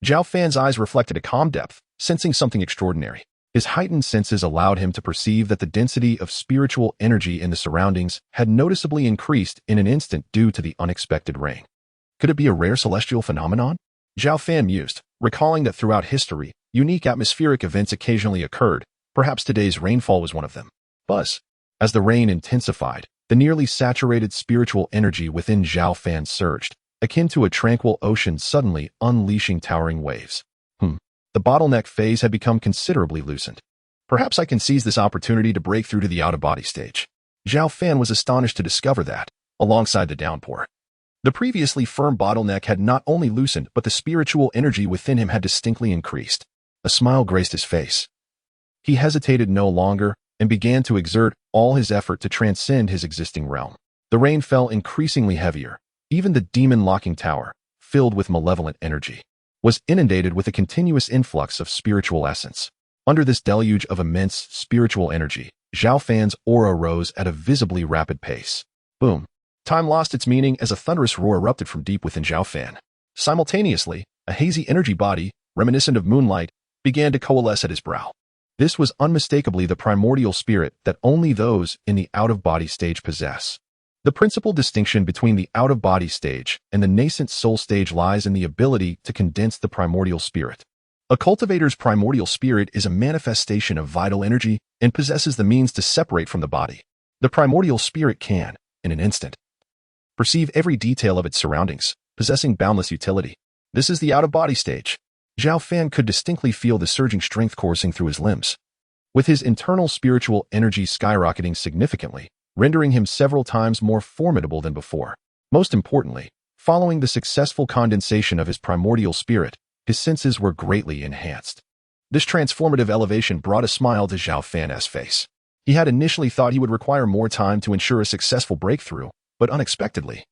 Zhao Fan's eyes reflected a calm depth, sensing something extraordinary. His heightened senses allowed him to perceive that the density of spiritual energy in the surroundings had noticeably increased in an instant due to the unexpected rain. Could it be a rare celestial phenomenon? Zhao Fan mused, recalling that throughout history, unique atmospheric events occasionally occurred. Perhaps today's rainfall was one of them. Buzz. As the rain intensified, the nearly saturated spiritual energy within Zhao Fan surged, akin to a tranquil ocean suddenly unleashing towering waves. The bottleneck phase had become considerably loosened. Perhaps I can seize this opportunity to break through to the out-of-body stage. Zhao Fan was astonished to discover that, alongside the downpour, the previously firm bottleneck had not only loosened, but the spiritual energy within him had distinctly increased. A smile graced his face. He hesitated no longer and began to exert all his effort to transcend his existing realm. The rain fell increasingly heavier. Even the demon-locking tower, filled with malevolent energy, was inundated with a continuous influx of spiritual essence. Under this deluge of immense spiritual energy, Zhao Fan's aura rose at a visibly rapid pace. Boom. Time lost its meaning as a thunderous roar erupted from deep within Zhao Fan. Simultaneously, a hazy energy body, reminiscent of moonlight, began to coalesce at his brow. This was unmistakably the primordial spirit that only those in the out-of-body stage possess. The principal distinction between the out-of-body stage and the nascent soul stage lies in the ability to condense the primordial spirit. A cultivator's primordial spirit is a manifestation of vital energy and possesses the means to separate from the body. The primordial spirit can, in an instant, perceive every detail of its surroundings, possessing boundless utility. This is the out-of-body stage. Zhao Fan could distinctly feel the surging strength coursing through his limbs, with his internal spiritual energy skyrocketing significantly, rendering him several times more formidable than before. Most importantly, following the successful condensation of his primordial spirit, his senses were greatly enhanced. This transformative elevation brought a smile to Zhao Fan's face. He had initially thought he would require more time to ensure a successful breakthrough, but unexpectedly,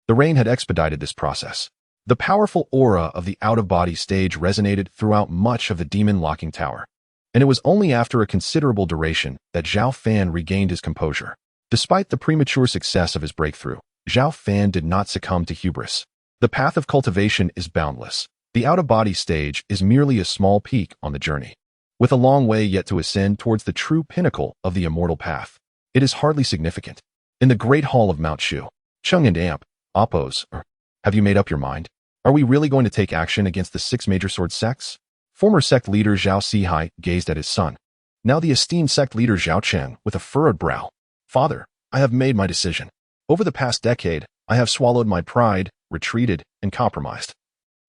the rain had expedited this process. The powerful aura of the out-of-body stage resonated throughout much of the demon-locking tower, and it was only after a considerable duration that Zhao Fan regained his composure. Despite the premature success of his breakthrough, Zhao Fan did not succumb to hubris. The path of cultivation is boundless. The out-of-body stage is merely a small peak on the journey, with a long way yet to ascend towards the true pinnacle of the immortal path. It is hardly significant. In the Great Hall of Mount Shu, Chung and Amp oppose. Have you made up your mind? Are we really going to take action against the 6 major sword sects? Former sect leader Zhao Sihai gazed at his son, now the esteemed sect leader Zhao Chen, with a furrowed brow. Father, I have made my decision. Over the past decade, I have swallowed my pride, retreated, and compromised.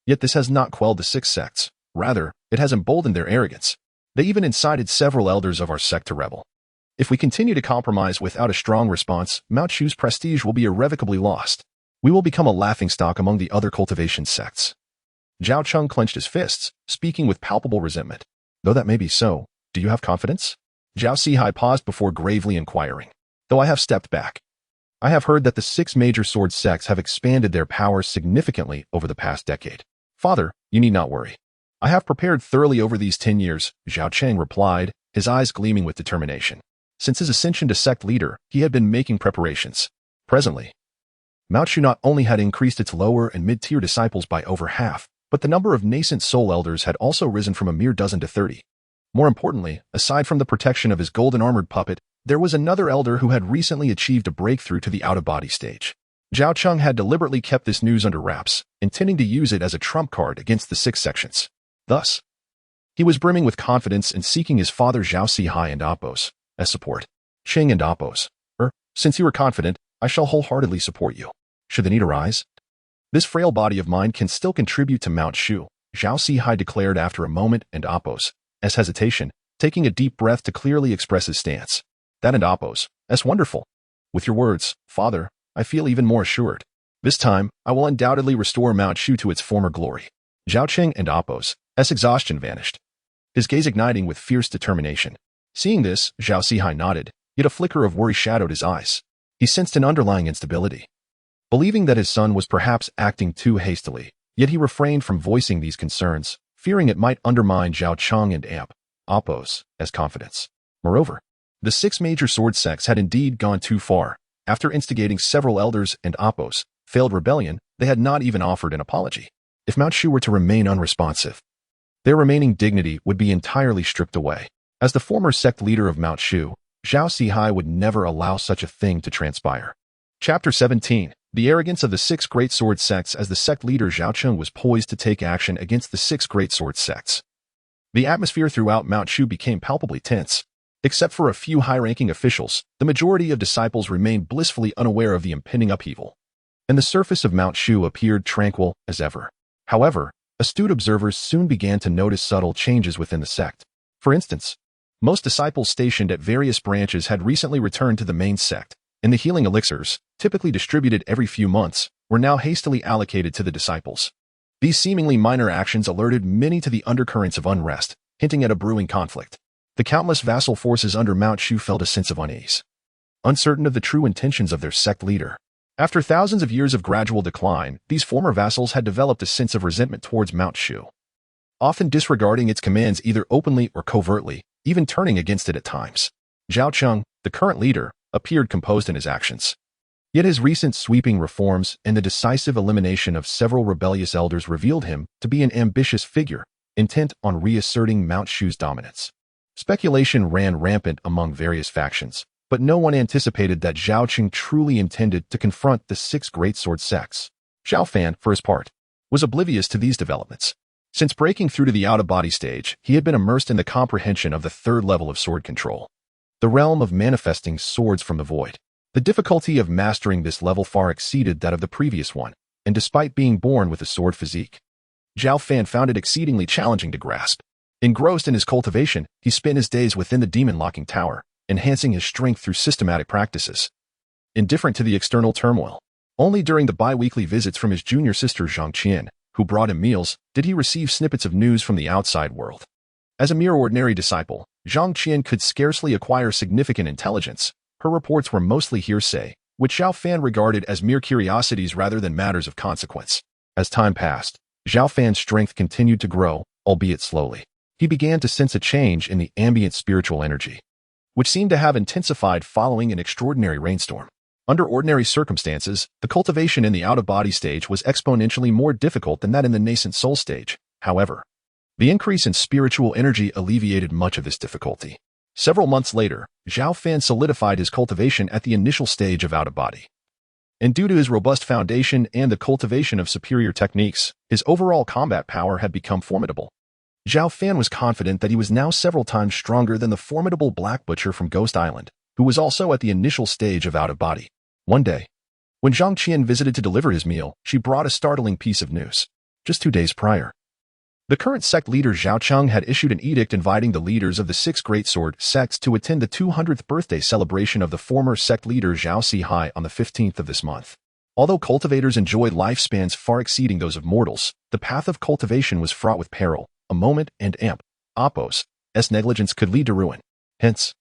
Yet this has not quelled the 6 sects. Rather, it has emboldened their arrogance. They even incited several elders of our sect to rebel. If we continue to compromise without a strong response, Mount Shu's prestige will be irrevocably lost. We will become a laughingstock among the other cultivation sects. Zhao Chung clenched his fists, speaking with palpable resentment. Though that may be so, do you have confidence? Zhao Sihai paused before gravely inquiring. Though I have stepped back, I have heard that the 6 major sword sects have expanded their powers significantly over the past decade. Father, you need not worry. I have prepared thoroughly over these 10 years, Zhao Cheng replied, his eyes gleaming with determination. Since his ascension to sect leader, he had been making preparations. Presently, Mount Shu not only had increased its lower and mid-tier disciples by over half, but the number of nascent soul elders had also risen from a mere dozen to 30. More importantly, aside from the protection of his golden armored puppet, There was another elder who had recently achieved a breakthrough to the out-of-body stage. Zhao Cheng had deliberately kept this news under wraps, intending to use it as a trump card against the six sections. Thus, he was brimming with confidence and seeking his father Zhao Sihai and Appos as support. Qing and Appos, since you are confident, I shall wholeheartedly support you. Should the need arise? This frail body of mine can still contribute to Mount Shu, Zhao Sihai declared after a moment, and Appos, as hesitation, taking a deep breath to clearly express his stance. That and Appos, that's wonderful. With your words, father, I feel even more assured. This time, I will undoubtedly restore Mount Shu to its former glory. Zhao Qing and Appos, as exhaustion vanished, his gaze igniting with fierce determination. Seeing this, Zhao Sihai nodded, yet a flicker of worry shadowed his eyes. He sensed an underlying instability. Believing that his son was perhaps acting too hastily, yet he refrained from voicing these concerns, fearing it might undermine Zhao Cheng and Appos as confidence. Moreover, the six major sword sects had indeed gone too far. After instigating several elders and Appos' failed rebellion, they had not even offered an apology. If Mount Shu were to remain unresponsive, their remaining dignity would be entirely stripped away. As the former sect leader of Mount Shu, Zhao Sihai would never allow such a thing to transpire. Chapter 17. The arrogance of the six great sword sects. As the sect leader Zhao Cheng was poised to take action against the six great sword sects, the atmosphere throughout Mount Shu became palpably tense. Except for a few high-ranking officials, the majority of disciples remained blissfully unaware of the impending upheaval, and the surface of Mount Shu appeared tranquil as ever. However, astute observers soon began to notice subtle changes within the sect. For instance, most disciples stationed at various branches had recently returned to the main sect, and the healing elixirs, typically distributed every few months, were now hastily allocated to the disciples. These seemingly minor actions alerted many to the undercurrents of unrest, hinting at a brewing conflict. The countless vassal forces under Mount Shu felt a sense of unease, uncertain of the true intentions of their sect leader. After thousands of years of gradual decline, these former vassals had developed a sense of resentment towards Mount Shu, often disregarding its commands either openly or covertly, even turning against it at times. Zhao Cheng, the current leader, appeared composed in his actions. Yet his recent sweeping reforms and the decisive elimination of several rebellious elders revealed him to be an ambitious figure, intent on reasserting Mount Shu's dominance. Speculation ran rampant among various factions, but no one anticipated that Zhao Qing truly intended to confront the six great sword sects. Zhao Fan, for his part, was oblivious to these developments. Since breaking through to the out-of-body stage, he had been immersed in the comprehension of the third level of sword control, the realm of manifesting swords from the void. The difficulty of mastering this level far exceeded that of the previous one, and despite being born with a sword physique, Zhao Fan found it exceedingly challenging to grasp. Engrossed in his cultivation, he spent his days within the demon-locking tower, enhancing his strength through systematic practices. Indifferent to the external turmoil, only during the bi-weekly visits from his junior sister Zhang Qian, who brought him meals, did he receive snippets of news from the outside world. As a mere ordinary disciple, Zhang Qian could scarcely acquire significant intelligence. Her reports were mostly hearsay, which Zhao Fan regarded as mere curiosities rather than matters of consequence. As time passed, Zhao Fan's strength continued to grow, albeit slowly. He began to sense a change in the ambient spiritual energy, which seemed to have intensified following an extraordinary rainstorm. Under ordinary circumstances, the cultivation in the out-of-body stage was exponentially more difficult than that in the nascent soul stage. However, the increase in spiritual energy alleviated much of this difficulty. Several months later, Zhao Fan solidified his cultivation at the initial stage of out-of-body. And due to his robust foundation and the cultivation of superior techniques, his overall combat power had become formidable. Zhao Fan was confident that he was now several times stronger than the formidable Black Butcher from Ghost Island, who was also at the initial stage of out-of-body. One day, when Zhang Qian visited to deliver his meal, she brought a startling piece of news. Just 2 days prior, the current sect leader Zhao Cheng had issued an edict inviting the leaders of the six great sword sects to attend the 200th birthday celebration of the former sect leader Zhao Sihai on the 15th of this month. Although cultivators enjoyed lifespans far exceeding those of mortals, the path of cultivation was fraught with peril. A moment and Appos' negligence could lead to ruin. Hence,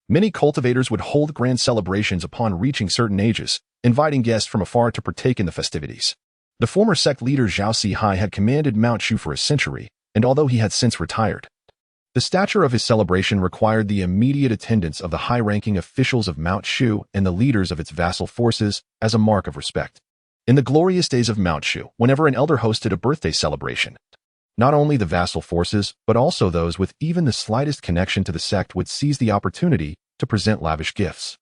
many cultivators would hold grand celebrations upon reaching certain ages, inviting guests from afar to partake in the festivities. The former sect leader Zhao Sihai had commanded Mount Shu for a century, and although he had since retired, the stature of his celebration required the immediate attendance of the high-ranking officials of Mount Shu and the leaders of its vassal forces as a mark of respect. In the glorious days of Mount Shu, whenever an elder hosted a birthday celebration, not only the vassal forces, but also those with even the slightest connection to the sect would seize the opportunity to present lavish gifts,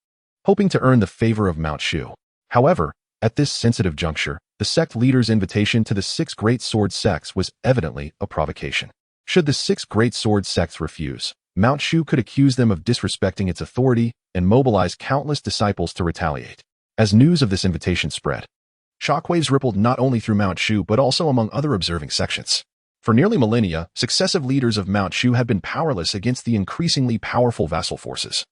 hoping to earn the favor of Mount Shu. However, at this sensitive juncture, the sect leader's invitation to the six great sword sects was evidently a provocation. Should the six great sword sects refuse, Mount Shu could accuse them of disrespecting its authority and mobilize countless disciples to retaliate. As news of this invitation spread, shockwaves rippled not only through Mount Shu but also among other observing sections. For nearly millennia, successive leaders of Mount Shu had been powerless against the increasingly powerful vassal forces,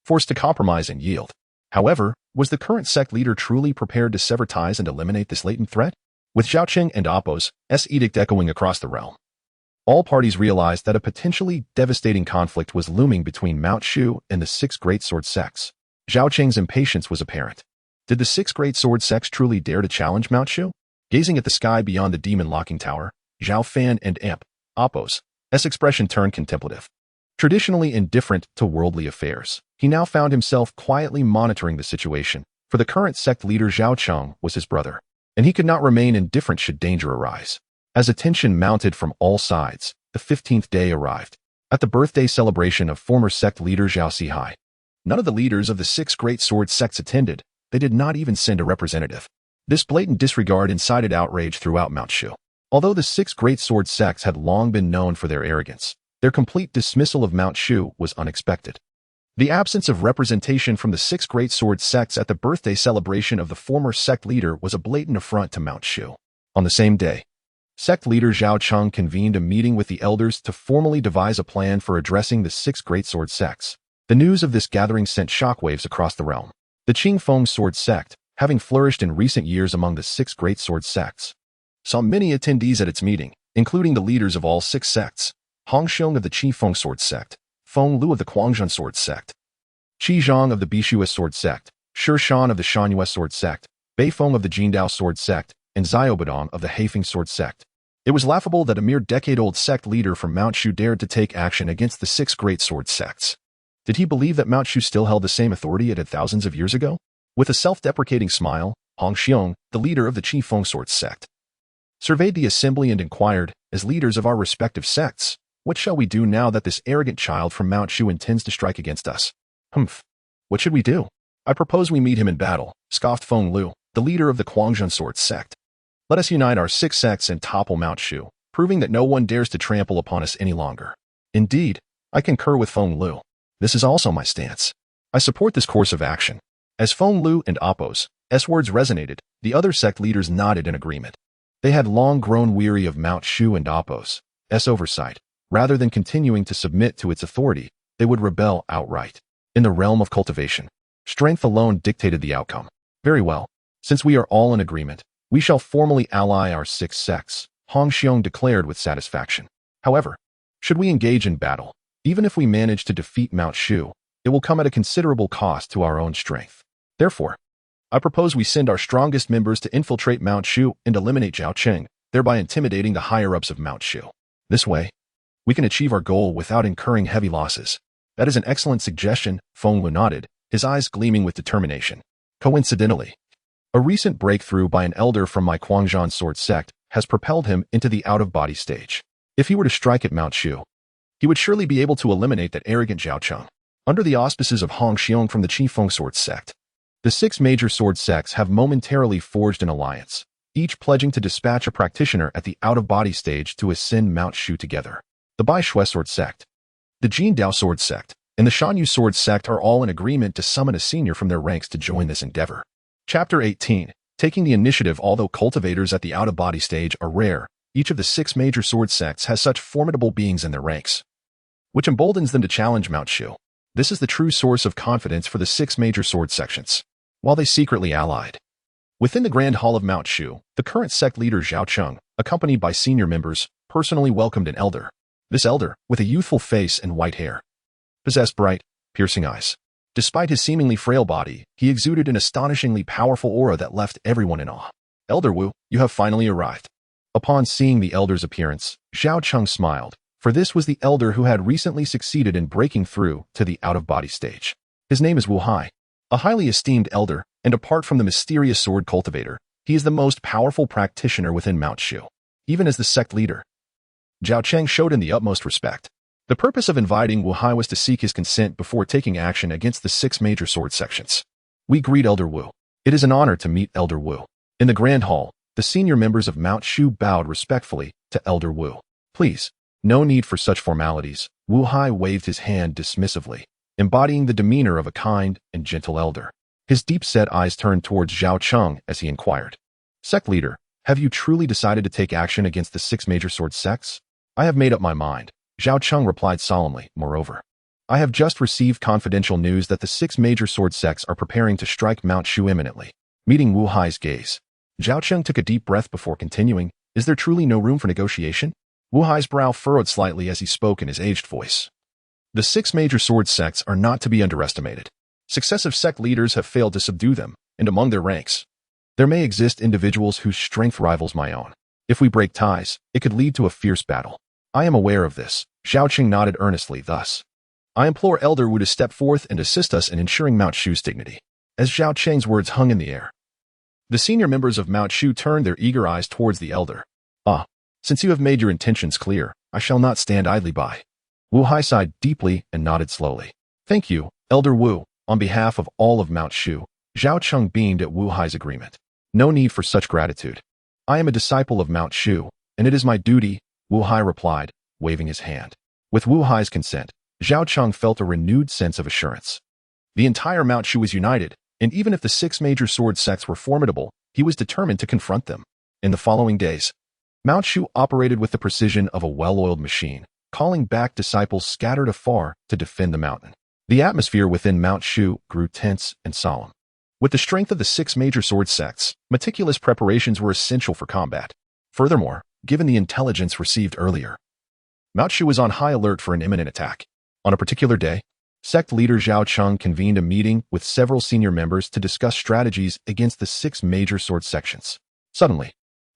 forced to compromise and yield. However, was the current sect leader truly prepared to sever ties and eliminate this latent threat? With Zhao Qing and Appo's edict echoing across the realm, all parties realized that a potentially devastating conflict was looming between Mount Shu and the six great sword sects. Zhao Qing's impatience was apparent. Did the six great sword sects truly dare to challenge Mount Shu? Gazing at the sky beyond the demon locking tower, Zhao Fan and Appo's expression turned contemplative. Traditionally indifferent to worldly affairs, he now found himself quietly monitoring the situation, for the current sect leader Zhao Cheng was his brother, and he could not remain indifferent should danger arise. As attention mounted from all sides, the 15th day arrived. At the birthday celebration of former sect leader Zhao Sihai, none of the leaders of the six great sword sects attended. They did not even send a representative. This blatant disregard incited outrage throughout Mount Shu. Although the six great sword sects had long been known for their arrogance, their complete dismissal of Mount Shu was unexpected. The absence of representation from the six great sword sects at the birthday celebration of the former sect leader was a blatant affront to Mount Shu. On the same day, sect leader Zhao Cheng convened a meeting with the elders to formally devise a plan for addressing the six great sword sects. The news of this gathering sent shockwaves across the realm. The Qingfeng sword sect, having flourished in recent years among the six great sword sects, saw many attendees at its meeting, including the leaders of all six sects: Hong Xiong of the Qifeng sword sect, Feng Lu of the Quangjun sword sect, Qi Zhang of the Bishua sword sect, Shi Shan of the Shanyue sword sect, Bei Feng of the Jindao sword sect, and Xiaobadong of the Heifeng sword sect. It was laughable that a mere decade-old sect leader from Mount Shu dared to take action against the six great sword sects. Did he believe that Mount Shu still held the same authority it had thousands of years ago? With a self-deprecating smile, Hong Xiong, the leader of the Qifeng sword sect, surveyed the assembly and inquired, as leaders of our respective sects, what shall we do now that this arrogant child from Mount Shu intends to strike against us? Humph. What should we do? I propose we meet him in battle, scoffed Feng Lu, the leader of the Quangjun sword sect. Let us unite our six sects and topple Mount Shu, proving that no one dares to trample upon us any longer. Indeed, I concur with Feng Lu. This is also my stance. I support this course of action. As Feng Lu and Appo's words resonated, the other sect leaders nodded in agreement. They had long grown weary of Mount Shu and Appo's oversight. Rather than continuing to submit to its authority, they would rebel outright. In the realm of cultivation, strength alone dictated the outcome. Very well. Since we are all in agreement, we shall formally ally our six sects, Hong Xiong declared with satisfaction. However, should we engage in battle, even if we manage to defeat Mount Shu, it will come at a considerable cost to our own strength. Therefore, I propose we send our strongest members to infiltrate Mount Shu and eliminate Zhao Qing, thereby intimidating the higher-ups of Mount Shu. This way, we can achieve our goal without incurring heavy losses. That is an excellent suggestion, Feng Lu nodded, his eyes gleaming with determination. Coincidentally, a recent breakthrough by an elder from my Quangjun sword sect has propelled him into the out-of-body stage. If he were to strike at Mount Shu, he would surely be able to eliminate that arrogant Zhao Cheng. Under the auspices of Hong Xiong from the Qifeng sword sect, the six major sword sects have momentarily forged an alliance, each pledging to dispatch a practitioner at the out-of-body stage to ascend Mount Shu together. The Bishua sword sect, the Jindao sword sect, and the Shanyu sword sect are all in agreement to summon a senior from their ranks to join this endeavor. Chapter 18. Taking the initiative. Although cultivators at the out-of-body stage are rare, each of the six major sword sects has such formidable beings in their ranks, which emboldens them to challenge Mount Shu. This is the true source of confidence for the six major sword sections. While they secretly allied within the Grand Hall of Mount Shu, the current sect leader Zhao Cheng, accompanied by senior members, personally welcomed an elder. This elder, with a youthful face and white hair, possessed bright, piercing eyes. Despite his seemingly frail body, he exuded an astonishingly powerful aura that left everyone in awe. Elder Wu, you have finally arrived. Upon seeing the elder's appearance, Zhao Cheng smiled, for this was the elder who had recently succeeded in breaking through to the out-of-body stage. His name is Wu Hai, a highly esteemed elder, and apart from the mysterious sword cultivator, he is the most powerful practitioner within Mount Shu. Even as the sect leader, Zhao Cheng showed him the utmost respect. The purpose of inviting Wu Hai was to seek his consent before taking action against the 6 major sword sections. We greet Elder Wu. It is an honor to meet Elder Wu. In the Grand Hall, the senior members of Mount Shu bowed respectfully to Elder Wu. Please, no need for such formalities. Wu Hai waved his hand dismissively, embodying the demeanor of a kind and gentle elder. His deep-set eyes turned towards Zhao Cheng as he inquired, Sect Leader, have you truly decided to take action against the 6 major sword sects? I have made up my mind, Zhao Cheng replied solemnly. Moreover, I have just received confidential news that the 6 major sword sects are preparing to strike Mount Shu imminently. Meeting Wu Hai's gaze, Zhao Cheng took a deep breath before continuing, Is there truly no room for negotiation? Wu Hai's brow furrowed slightly as he spoke in his aged voice. The 6 major sword sects are not to be underestimated. Successive sect leaders have failed to subdue them, and among their ranks, there may exist individuals whose strength rivals my own. If we break ties, it could lead to a fierce battle. I am aware of this. Zhao Cheng nodded earnestly. Thus, I implore Elder Wu to step forth and assist us in ensuring Mount Shu's dignity. As Zhao Cheng's words hung in the air, the senior members of Mount Shu turned their eager eyes towards the elder. Since you have made your intentions clear, I shall not stand idly by. Wu Hai sighed deeply and nodded slowly. Thank you, Elder Wu. On behalf of all of Mount Shu, Zhao Cheng beamed at Wu Hai's agreement. No need for such gratitude. I am a disciple of Mount Shu, and it is my duty, Wu Hai replied, waving his hand. With Wu Hai's consent, Zhao Cheng felt a renewed sense of assurance. The entire Mount Shu was united, and even if the 6 major sword sects were formidable, he was determined to confront them. In the following days, Mount Shu operated with the precision of a well-oiled machine, calling back disciples scattered afar to defend the mountain. The atmosphere within Mount Shu grew tense and solemn. With the strength of the 6 major sword sects, meticulous preparations were essential for combat. Furthermore, given the intelligence received earlier, Mount Shu was on high alert for an imminent attack. On a particular day, sect leader Zhao Cheng convened a meeting with several senior members to discuss strategies against the 6 major sword sections. Suddenly,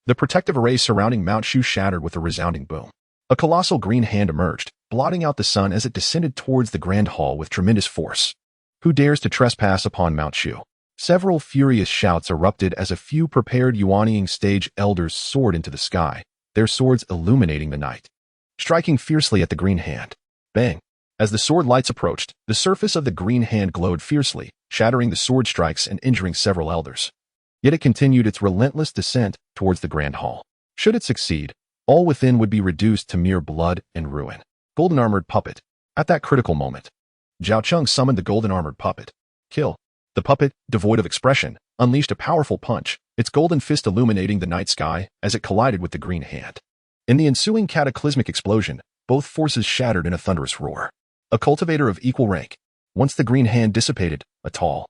the protective array surrounding Mount Shu shattered with a resounding boom. A colossal green hand emerged, blotting out the sun as it descended towards the Grand Hall with tremendous force. Who dares to trespass upon Mount Shu? Several furious shouts erupted as a few prepared Yuanying stage elders soared into the sky, their swords illuminating the night, striking fiercely at the green hand. Bang! As the sword lights approached, the surface of the green hand glowed fiercely, shattering the sword strikes and injuring several elders. Yet it continued its relentless descent towards the Grand Hall. Should it succeed, all within would be reduced to mere blood and ruin. Golden-armored puppet. At that critical moment, Zhao Cheng summoned the golden-armored puppet. Kill. The puppet, devoid of expression, unleashed a powerful punch, its golden fist illuminating the night sky as it collided with the green hand. In the ensuing cataclysmic explosion, both forces shattered in a thunderous roar. A cultivator of equal rank. Once the green hand dissipated, a tall,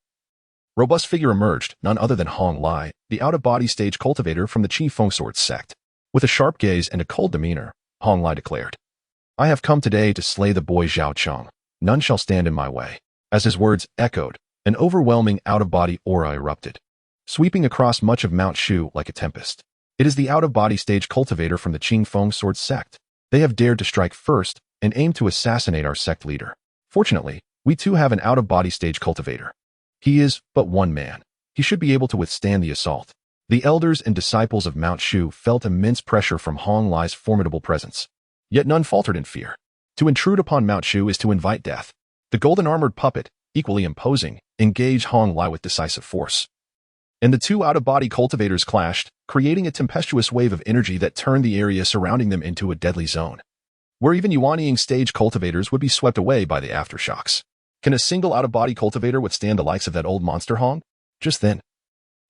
robust figure emerged, none other than Hong Lai, the out-of-body stage cultivator from the Qi Feng Sword sect. With a sharp gaze and a cold demeanor, Hong Lai declared, I have come today to slay the boy Zhao Cheng. None shall stand in my way. As his words echoed, an overwhelming out-of-body aura erupted, sweeping across much of Mount Shu like a tempest. It is the out-of-body stage cultivator from the Qi Feng Sword sect. They have dared to strike first and aim to assassinate our sect leader. Fortunately, we too have an out-of-body stage cultivator. He is but one man. He should be able to withstand the assault. The elders and disciples of Mount Shu felt immense pressure from Hong Lai's formidable presence. Yet none faltered in fear. To intrude upon Mount Shu is to invite death. The golden-armored puppet, equally imposing, engaged Hong Lai with decisive force. And the two out-of-body cultivators clashed, creating a tempestuous wave of energy that turned the area surrounding them into a deadly zone, where even Yuanying stage cultivators would be swept away by the aftershocks. Can a single out-of-body cultivator withstand the likes of that old monster Hong? Just then,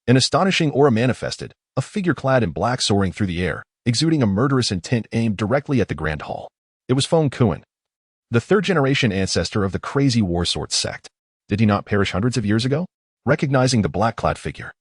an astonishing aura manifested, a figure clad in black soaring through the air, exuding a murderous intent aimed directly at the Grand Hall. It was Feng Kuan, the third-generation ancestor of the crazy war sword sect. Did he not perish hundreds of years ago? Recognizing the black-clad figure,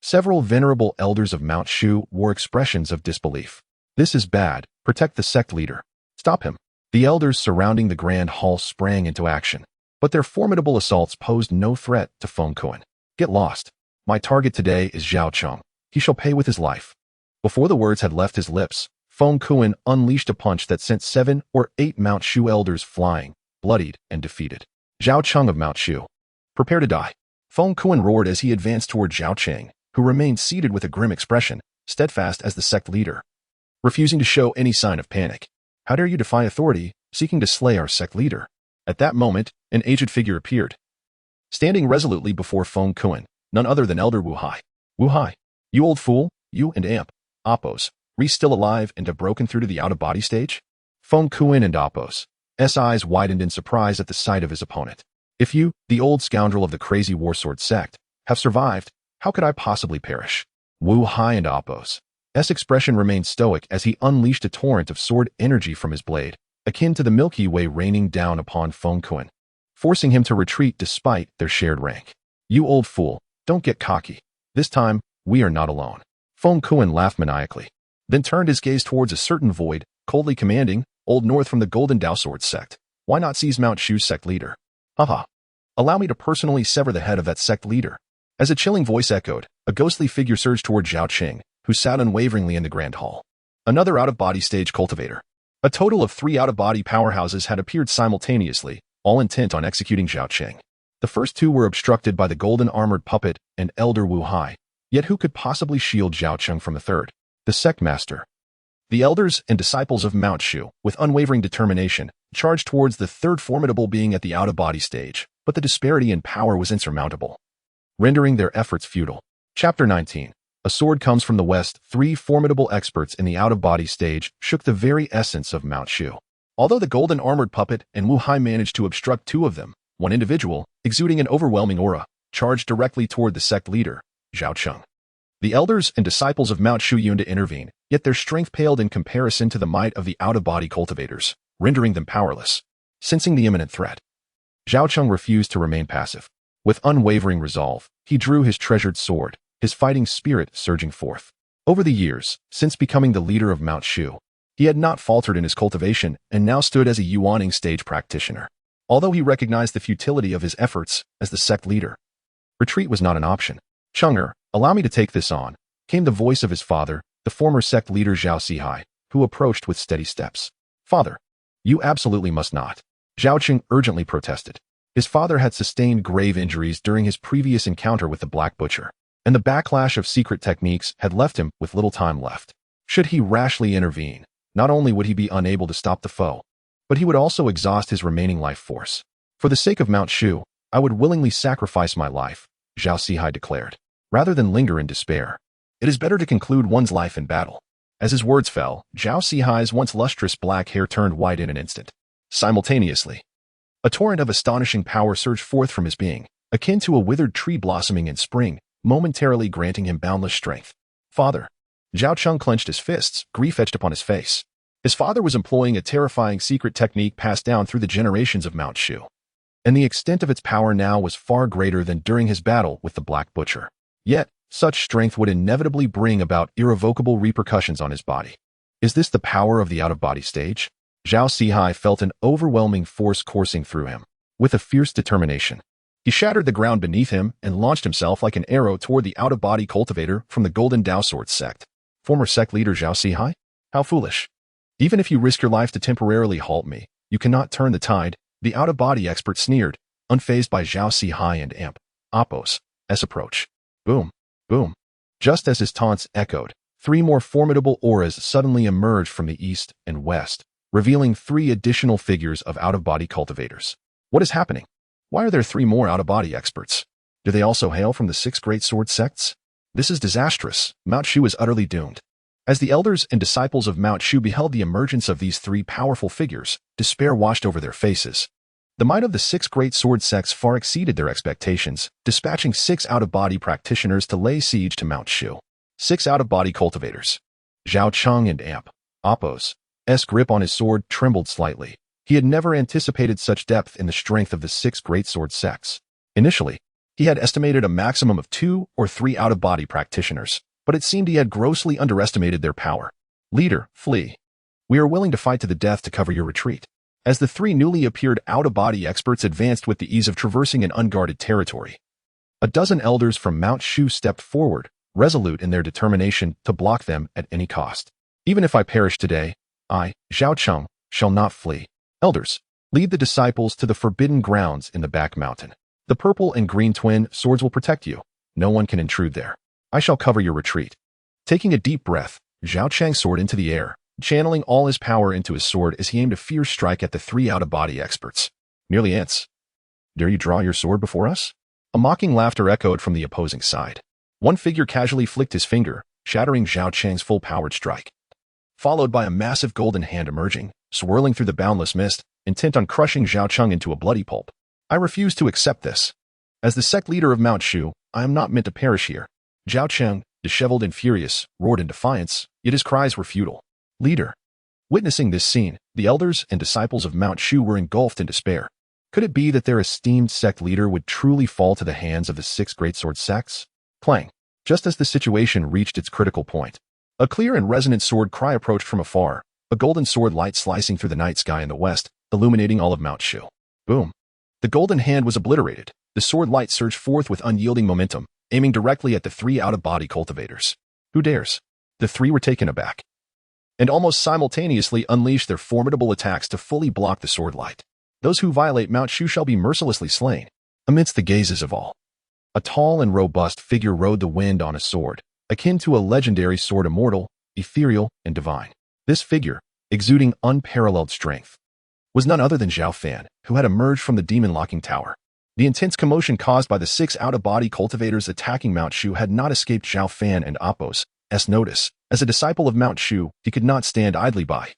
several venerable elders of Mount Shu wore expressions of disbelief. This is bad. Protect the sect leader. Stop him. The elders surrounding the Grand Hall sprang into action, but their formidable assaults posed no threat to Feng Kuan. Get lost. My target today is Zhao Cheng. He shall pay with his life. Before the words had left his lips, Feng Kuan unleashed a punch that sent 7 or 8 Mount Shu elders flying, bloodied and defeated. Zhao Cheng of Mount Shu, prepare to die. Feng Kuan roared as he advanced toward Zhao Cheng, who remained seated with a grim expression, steadfast as the sect leader, refusing to show any sign of panic. How dare you defy authority, seeking to slay our sect leader. At that moment, an aged figure appeared, standing resolutely before Feng Kuan, none other than Elder Wu Hai. Wu Hai, you old fool, you and Amp, Oppos, still alive and have broken through to the out-of-body stage? Feng Kuan and Oppos' eyes widened in surprise at the sight of his opponent. If you, the old scoundrel of the crazy warsword sect, have survived, how could I possibly perish? Wu Hai and Oppos' expression remained stoic as he unleashed a torrent of sword energy from his blade, akin to the Milky Way raining down upon Feng Kuan, forcing him to retreat despite their shared rank. You old fool, don't get cocky. This time, we are not alone. Feng Kuan laughed maniacally, then turned his gaze towards a certain void, coldly commanding, Old North from the Golden Dao Sword sect. Why not seize Mount Shu's sect leader? Haha. Allow me to personally sever the head of that sect leader. As a chilling voice echoed, a ghostly figure surged toward Zhao Qing, who sat unwaveringly in the grand hall. Another out-of-body stage cultivator. A total of 3 out-of-body powerhouses had appeared simultaneously, all intent on executing Zhao Qing. The first 2 were obstructed by the golden armored puppet and Elder Wu Hai, yet who could possibly shield Zhao Qing from the third? The sect master. The elders and disciples of Mount Shu, with unwavering determination, charged towards the third formidable being at the out-of-body stage, but the disparity in power was insurmountable, rendering their efforts futile. Chapter 19. A sword comes from the west. 3 formidable experts in the out-of-body stage shook the very essence of Mount Shu. Although the golden armored puppet and Wu Hai managed to obstruct 2 of them, one individual, exuding an overwhelming aura, charged directly toward the sect leader, Zhao Qing. The elders and disciples of Mount Shu yearned to intervene, yet their strength paled in comparison to the might of the out-of-body cultivators, rendering them powerless. Sensing the imminent threat, Zhao Qing refused to remain passive. With unwavering resolve, he drew his treasured sword, his fighting spirit surging forth. Over the years, since becoming the leader of Mount Shu, he had not faltered in his cultivation and now stood as a Yuaning stage practitioner. Although he recognized the futility of his efforts as the sect leader, retreat was not an option. Cheng'er, allow me to take this on, came the voice of his father, the former sect leader Zhao Sihai, who approached with steady steps. Father, you absolutely must not. Zhao Qing urgently protested. His father had sustained grave injuries during his previous encounter with the Black Butcher, and the backlash of secret techniques had left him with little time left. Should he rashly intervene, not only would he be unable to stop the foe, but he would also exhaust his remaining life force. For the sake of Mount Shu, I would willingly sacrifice my life, Zhao Sihai declared, rather than linger in despair. It is better to conclude one's life in battle. As his words fell, Zhao Sihai's once lustrous black hair turned white in an instant. Simultaneously, a torrent of astonishing power surged forth from his being, akin to a withered tree blossoming in spring, momentarily granting him boundless strength. Father. Zhao Qing clenched his fists, grief etched upon his face. His father was employing a terrifying secret technique passed down through the generations of Mount Shu, and the extent of its power now was far greater than during his battle with the Black Butcher. Yet, such strength would inevitably bring about irrevocable repercussions on his body. Is this the power of the out-of-body stage? Zhao Sihai felt an overwhelming force coursing through him. With a fierce determination, he shattered the ground beneath him and launched himself like an arrow toward the out-of-body cultivator from the Golden Dao Sword sect. Former sect leader Zhao Sihai? How foolish. Even if you risk your life to temporarily halt me, you cannot turn the tide, the out-of-body expert sneered, unfazed by Zhao Sihai and Imp Oppos' approach. Boom, boom. Just as his taunts echoed, 3 more formidable auras suddenly emerged from the east and west, revealing 3 additional figures of out-of-body cultivators. What is happening? Why are there 3 more out-of-body experts? Do they also hail from the 6 great sword sects? This is disastrous. Mount Shu is utterly doomed. As the elders and disciples of Mount Shu beheld the emergence of these 3 powerful figures, despair washed over their faces. The might of the 6 great sword sects far exceeded their expectations, dispatching 6 out-of-body practitioners to lay siege to Mount Shu. 6 out-of-body cultivators. Zhao Qing and Amp Oppos' grip on his sword trembled slightly. He had never anticipated such depth in the strength of the 6 great sword sects. Initially, he had estimated a maximum of 2 or 3 out-of-body practitioners, but it seemed he had grossly underestimated their power. Leader, flee. We are willing to fight to the death to cover your retreat. As the 3 newly appeared out-of-body experts advanced with the ease of traversing an unguarded territory, a dozen elders from Mount Shu stepped forward, resolute in their determination to block them at any cost. Even if I perish today, I, Zhao Qing, shall not flee. Elders, lead the disciples to the forbidden grounds in the back mountain. The purple and green twin swords will protect you. No one can intrude there. I shall cover your retreat. Taking a deep breath, Zhao Qing soared into the air, channeling all his power into his sword as he aimed a fierce strike at the three out-of-body experts. Nearly ants. Dare you draw your sword before us? A mocking laughter echoed from the opposing side. One figure casually flicked his finger, shattering Zhao Cheng's full-powered strike, followed by a massive golden hand emerging, swirling through the boundless mist, intent on crushing Zhao Cheng into a bloody pulp. I refuse to accept this. As the sect leader of Mount Shu, I am not meant to perish here. Zhao Cheng, disheveled and furious, roared in defiance, yet his cries were futile. Leader. Witnessing this scene, the elders and disciples of Mount Shu were engulfed in despair. Could it be that their esteemed sect leader would truly fall to the hands of the 6 greatsword sects? Clang. Just as the situation reached its critical point, a clear and resonant sword cry approached from afar, a golden sword light slicing through the night sky in the west, illuminating all of Mount Shu. Boom. The golden hand was obliterated. The sword light surged forth with unyielding momentum, aiming directly at the 3 out-of-body cultivators. Who dares? The 3 were taken aback, and almost simultaneously unleashed their formidable attacks to fully block the sword light. Those who violate Mount Shu shall be mercilessly slain. Amidst the gazes of all, a tall and robust figure rode the wind on a sword, akin to a legendary sword immortal, ethereal, and divine. This figure, exuding unparalleled strength, was none other than Zhao Fan, who had emerged from the demon-locking tower. The intense commotion caused by the 6 out-of-body cultivators attacking Mount Shu had not escaped Zhao Fan and Appo's notice. As a disciple of Mount Shu, he could not stand idly by,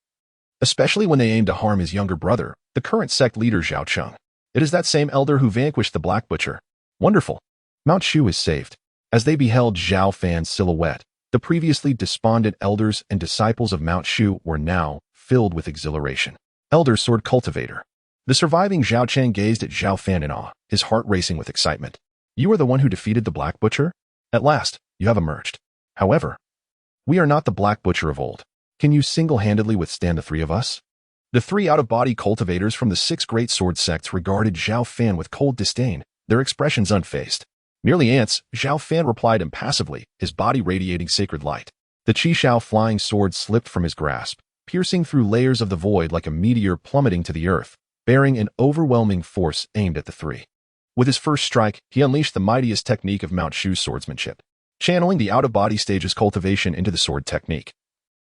especially when they aimed to harm his younger brother, the current sect leader Zhao Cheng. It is that same elder who vanquished the Black Butcher. Wonderful. Mount Shu is saved. As they beheld Zhao Fan's silhouette, the previously despondent elders and disciples of Mount Shu were now filled with exhilaration. Elder Sword Cultivator. The surviving Zhao Cheng gazed at Zhao Fan in awe, his heart racing with excitement. You are the one who defeated the Black Butcher? At last, you have emerged. However, we are not the Black Butcher of old. Can you single-handedly withstand the 3 of us? The 3 out-of-body cultivators from the 6 great sword sects regarded Zhao Fan with cold disdain, their expressions unfazed. Merely ants, Zhao Fan replied impassively, his body radiating sacred light. The Qi Shao flying sword slipped from his grasp, piercing through layers of the void like a meteor plummeting to the earth, bearing an overwhelming force aimed at the 3. With his first strike, he unleashed the mightiest technique of Mount Shu's swordsmanship, channeling the out-of-body stage's cultivation into the sword technique.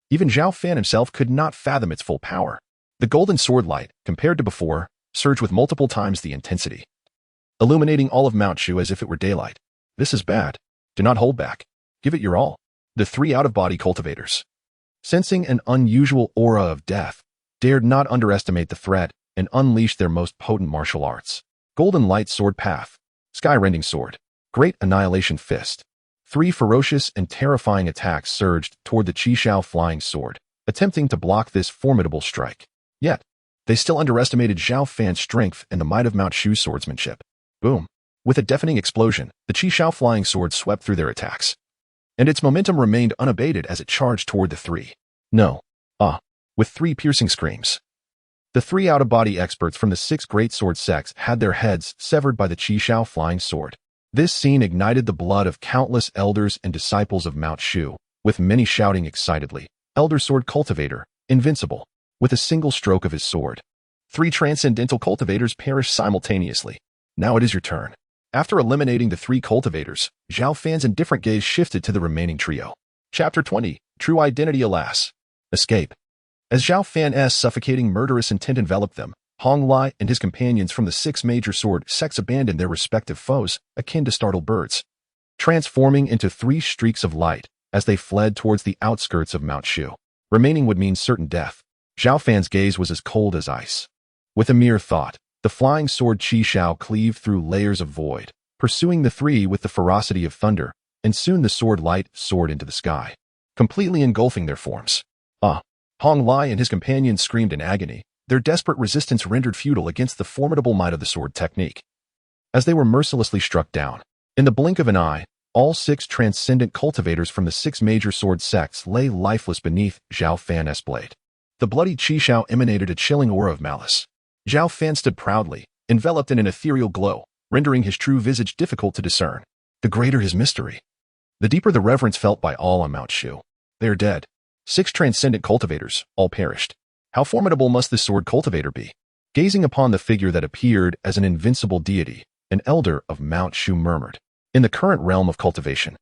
Even Zhao Fan himself could not fathom its full power. The golden sword light, compared to before, surged with multiple times the intensity, illuminating all of Mount Shu as if it were daylight. This is bad. Do not hold back. Give it your all. The 3 out-of-body cultivators, sensing an unusual aura of death, dared not underestimate the threat and unleashed their most potent martial arts. Golden Light Sword Path, Sky-Rending Sword, Great Annihilation Fist. 3 ferocious and terrifying attacks surged toward the Qi Shao flying sword, attempting to block this formidable strike. Yet, they still underestimated Zhao Fan's strength and the might of Mount Shu's swordsmanship. Boom. With a deafening explosion, the Qi Shao flying sword swept through their attacks, and its momentum remained unabated as it charged toward the 3. No. With 3 piercing screams. The 3 out-of-body experts from the 6 great sword sects had their heads severed by the Qi Shao flying sword. This scene ignited the blood of countless elders and disciples of Mount Shu, with many shouting excitedly, Elder Sword Cultivator, invincible. With a single stroke of his sword, 3 transcendental cultivators perished simultaneously. Now it is your turn. After eliminating the 3 cultivators, Zhao Fan's indifferent gaze shifted to the remaining trio. Chapter 20, True Identity Alas. Escape. As Zhao Fan's suffocating murderous intent enveloped them, Hong Lai and his companions from the 6 major sword sects abandoned their respective foes, akin to startled birds, transforming into 3 streaks of light as they fled towards the outskirts of Mount Shu. Remaining would mean certain death. Zhao Fan's gaze was as cold as ice. With a mere thought, the flying sword Qi Shao cleaved through layers of void, pursuing the 3 with the ferocity of thunder, and soon the sword light soared into the sky, completely engulfing their forms. Hong Lai and his companions screamed in agony, their desperate resistance rendered futile against the formidable might of the sword technique. As they were mercilessly struck down, in the blink of an eye, all 6 transcendent cultivators from the 6 major sword sects lay lifeless beneath Zhao Fan's blade. The bloody Qi Shao emanated a chilling aura of malice. Zhao Fan stood proudly, enveloped in an ethereal glow, rendering his true visage difficult to discern. The greater his mystery, the deeper the reverence felt by all on Mount Shu. They are dead. 6 transcendent cultivators, all perished. How formidable must this sword cultivator be? Gazing upon the figure that appeared as an invincible deity, an elder of Mount Shu murmured. In the current realm of cultivation,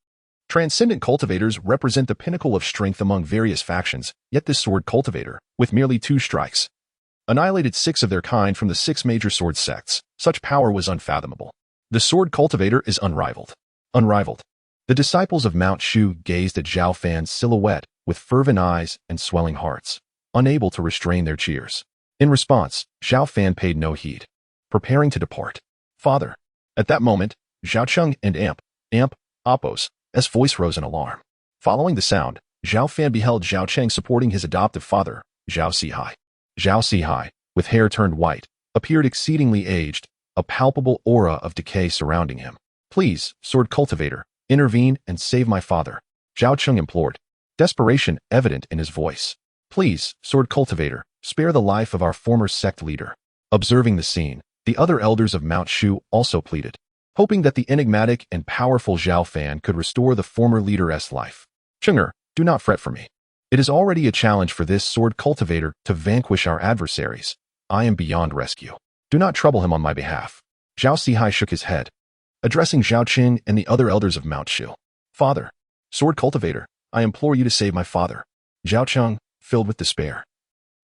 Transcendent cultivators represent the pinnacle of strength among various factions, yet this sword cultivator, with merely 2 strikes, annihilated 6 of their kind from the 6 major sword sects. Such power was unfathomable. The sword cultivator is unrivaled. Unrivaled. The disciples of Mount Shu gazed at Zhao Fan's silhouette with fervent eyes and swelling hearts, unable to restrain their cheers. In response, Zhao Fan paid no heed, preparing to depart. Father. At that moment, Zhao Cheng and Appo's voice rose in alarm. Following the sound, Zhao Fan beheld Zhao Cheng supporting his adoptive father, Zhao Sihai. Zhao Sihai, with hair turned white, appeared exceedingly aged, a palpable aura of decay surrounding him. Please, sword cultivator, intervene and save my father, Zhao Cheng implored, desperation evident in his voice. Please, sword cultivator, spare the life of our former sect leader. Observing the scene, the other elders of Mount Shu also pleaded, hoping that the enigmatic and powerful Zhao Fan could restore the former leader's life. Chenger, do not fret for me. It is already a challenge for this sword cultivator to vanquish our adversaries. I am beyond rescue. Do not trouble him on my behalf. Zhao Sihai shook his head, addressing Zhao Qing and the other elders of Mount Shu. Father, sword cultivator, I implore you to save my father. Zhao Cheng, filled with despair,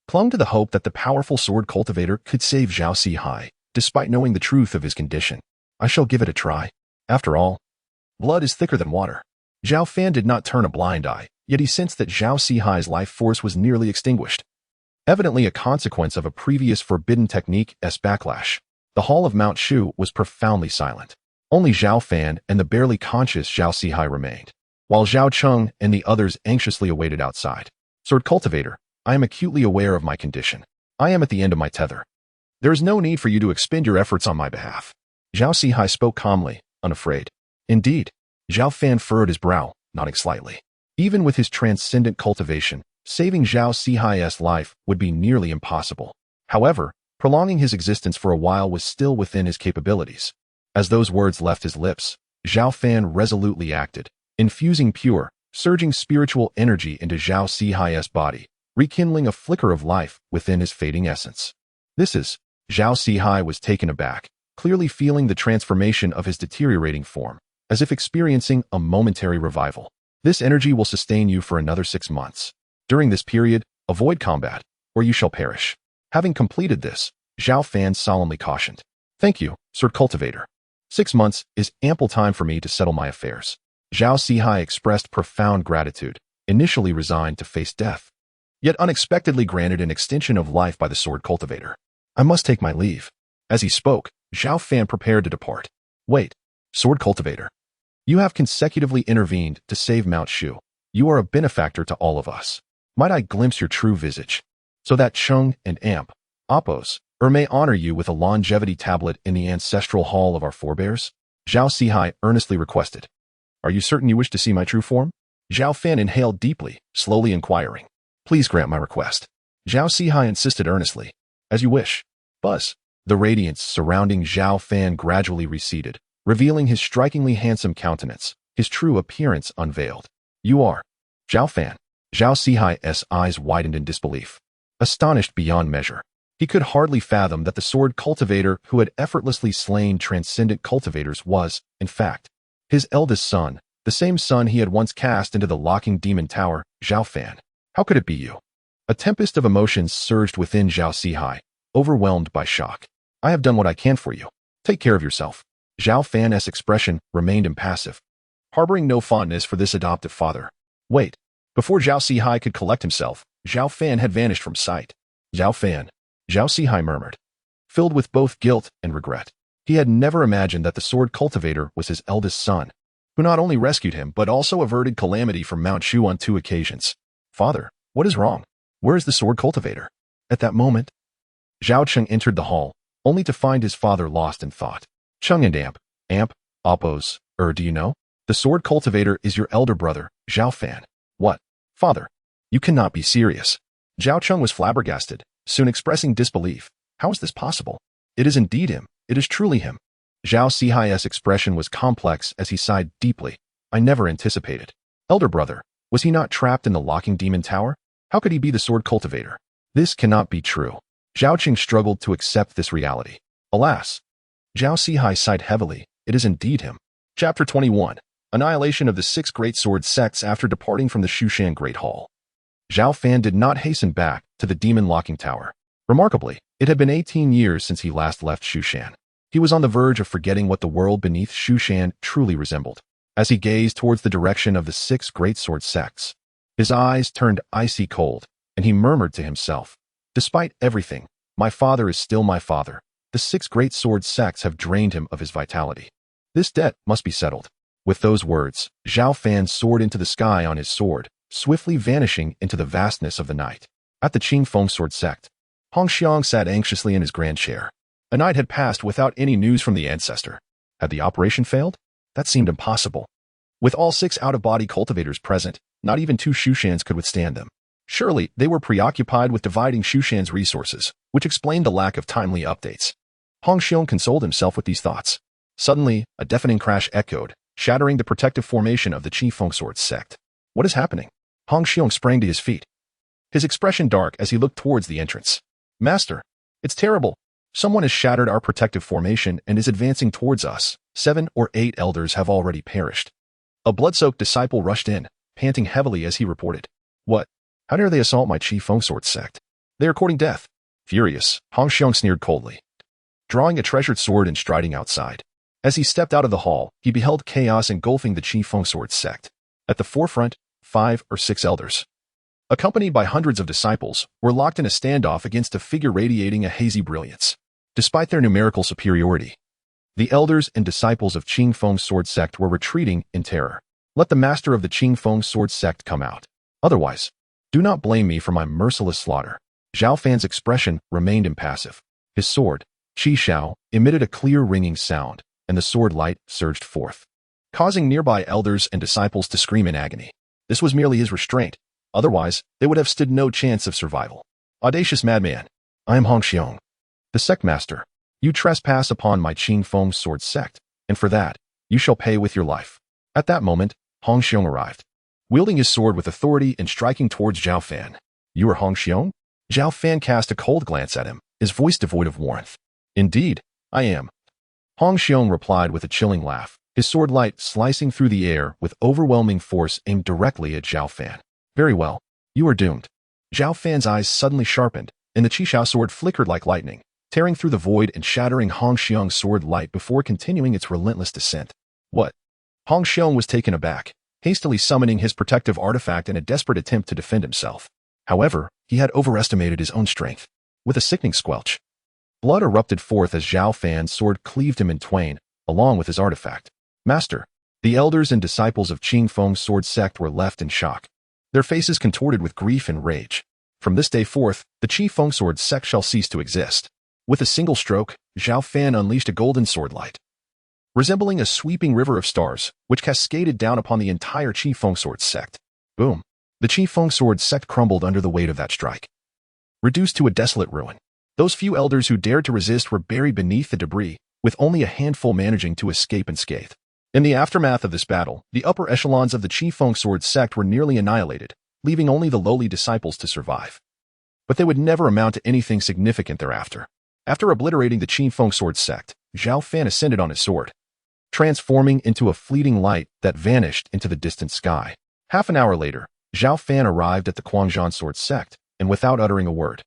clung to the hope that the powerful sword cultivator could save Zhao Sihai, despite knowing the truth of his condition. I shall give it a try. After all, blood is thicker than water. Zhao Fan did not turn a blind eye, yet he sensed that Zhao Sihai's life force was nearly extinguished, evidently a consequence of a previous forbidden technique's backlash. The hall of Mount Shu was profoundly silent. Only Zhao Fan and the barely conscious Zhao Sihai remained, while Zhao Cheng and the others anxiously awaited outside. Sword cultivator, I am acutely aware of my condition. I am at the end of my tether. There is no need for you to expend your efforts on my behalf. Zhao Sihai spoke calmly, unafraid. Indeed, Zhao Fan furrowed his brow, nodding slightly. Even with his transcendent cultivation, saving Zhao Sihai's life would be nearly impossible. However, prolonging his existence for a while was still within his capabilities. As those words left his lips, Zhao Fan resolutely acted, infusing pure, surging spiritual energy into Zhao Sihai's body, rekindling a flicker of life within his fading essence. Zhao Sihai was taken aback, clearly feeling the transformation of his deteriorating form, as if experiencing a momentary revival. This energy will sustain you for another 6 months. During this period, avoid combat, or you shall perish. Having completed this, Zhao Fan solemnly cautioned. Thank you, sword cultivator. 6 months is ample time for me to settle my affairs. Zhao Sihai expressed profound gratitude, initially resigned to face death, yet unexpectedly granted an extension of life by the sword cultivator. I must take my leave. As he spoke, Zhao Fan prepared to depart. Wait, sword cultivator. You have consecutively intervened to save Mount Shu. You are a benefactor to all of us. Might I glimpse your true visage, so that Cheng and Appo's may honor you with a longevity tablet in the ancestral hall of our forebears? Zhao Sihai earnestly requested. Are you certain you wish to see my true form? Zhao Fan inhaled deeply, slowly inquiring. Please grant my request. Zhao Sihai insisted earnestly. As you wish. Buzz. The radiance surrounding Zhao Fan gradually receded, revealing his strikingly handsome countenance, his true appearance unveiled. You are Zhao Fan. Zhao Sihai's eyes widened in disbelief, astonished beyond measure. He could hardly fathom that the sword cultivator who had effortlessly slain transcendent cultivators was, in fact, his eldest son, the same son he had once cast into the locking demon tower. Zhao Fan. How could it be you? A tempest of emotions surged within Zhao Sihai, overwhelmed by shock. I have done what I can for you. Take care of yourself. Zhao Fan's expression remained impassive, harboring no fondness for this adoptive father. Wait. Before Zhao Sihai could collect himself, Zhao Fan had vanished from sight. Zhao Fan. Zhao Sihai murmured, filled with both guilt and regret. He had never imagined that the sword cultivator was his eldest son, who not only rescued him but also averted calamity from Mount Shu on 2 occasions. Father, what is wrong? Where is the sword cultivator? At that moment, Zhao Cheng entered the hall, only to find his father lost in thought. Cheng and Appo's, do you know? The sword cultivator is your elder brother, Zhao Fan. What? Father, you cannot be serious. Zhao Cheng was flabbergasted, soon expressing disbelief. How is this possible? It is indeed him. It is truly him. Zhao Sihai's expression was complex as he sighed deeply. I never anticipated. Elder brother, was he not trapped in the locking demon tower? How could he be the sword cultivator? This cannot be true. Zhao Qing struggled to accept this reality. Alas. Zhao Sihai sighed heavily. It is indeed him. Chapter 21. Annihilation of the 6 great sword sects after departing from the Shushan Great Hall. Zhao Fan did not hasten back to the demon locking tower. Remarkably, it had been 18 years since he last left Shushan. He was on the verge of forgetting what the world beneath Shushan truly resembled. As he gazed towards the direction of the 6 great sword sects, his eyes turned icy cold, and he murmured to himself, "Despite everything, my father is still my father. The 6 great sword sects have drained him of his vitality. This debt must be settled." With those words, Zhao Fan soared into the sky on his sword, swiftly vanishing into the vastness of the night. At the Qingfeng sword sect, Hong Xiong sat anxiously in his grand chair. A night had passed without any news from the ancestor. Had the operation failed? That seemed impossible. With all 6 out-of-body cultivators present, not even 2 Shushans could withstand them. Surely, they were preoccupied with dividing Shushan's resources, which explained the lack of timely updates. Hong Xiong consoled himself with these thoughts. Suddenly, a deafening crash echoed, shattering the protective formation of the Qingfeng sword sect. What is happening? Hong Xiong sprang to his feet, his expression dark as he looked towards the entrance. "Master, it's terrible. Someone has shattered our protective formation and is advancing towards us. 7 or 8 elders have already perished." A blood-soaked disciple rushed in, panting heavily as he reported. "What? How dare they assault my Qingfeng sword sect? They are courting death." Furious, Hong Xiong sneered coldly, drawing a treasured sword and striding outside. As he stepped out of the hall, he beheld chaos engulfing the Qingfeng sword sect. At the forefront, 5 or 6 elders, accompanied by hundreds of disciples, were locked in a standoff against a figure radiating a hazy brilliance. Despite their numerical superiority, the elders and disciples of Qingfeng sword sect were retreating in terror. Let the master of the Qingfeng sword sect come out. Otherwise, do not blame me for my merciless slaughter. Zhao Fan's expression remained impassive. His sword, Qi Shao, emitted a clear ringing sound, and the sword light surged forth, causing nearby elders and disciples to scream in agony. This was merely his restraint. Otherwise, they would have stood no chance of survival. "Audacious madman, I am Hong Xiong, the sect master. You trespass upon my Qingfeng sword sect, and for that, you shall pay with your life." At that moment, Hong Xiong arrived, wielding his sword with authority and striking towards Zhao Fan. "You are Hong Xiong?" Zhao Fan cast a cold glance at him, his voice devoid of warmth. "Indeed, I am." Hong Xiong replied with a chilling laugh, his sword light slicing through the air with overwhelming force aimed directly at Zhao Fan. "Very well, you are doomed." Zhao Fan's eyes suddenly sharpened, and the Qi Shao sword flickered like lightning, tearing through the void and shattering Hong Xiong's sword light before continuing its relentless descent. "What?" Hong Xiong was taken aback, hastily summoning his protective artifact in a desperate attempt to defend himself. However, he had overestimated his own strength. With a sickening squelch, blood erupted forth as Zhao Fan's sword cleaved him in twain, along with his artifact. "Master." The elders and disciples of Qingfeng's sword sect were left in shock, their faces contorted with grief and rage. From this day forth, the Qingfeng sword sect shall cease to exist. With a single stroke, Zhao Fan unleashed a golden sword light, resembling a sweeping river of stars, which cascaded down upon the entire Qingfeng sword sect. Boom! The Qingfeng sword sect crumbled under the weight of that strike, reduced to a desolate ruin. Those few elders who dared to resist were buried beneath the debris, with only a handful managing to escape unscathed. In the aftermath of this battle, the upper echelons of the Qingfeng sword sect were nearly annihilated, leaving only the lowly disciples to survive. But they would never amount to anything significant thereafter. After obliterating the Qingfeng sword sect, Zhao Fan ascended on his sword, transforming into a fleeting light that vanished into the distant sky. Half an hour later, Zhao Fan arrived at the Quanzhan sword sect, and without uttering a word,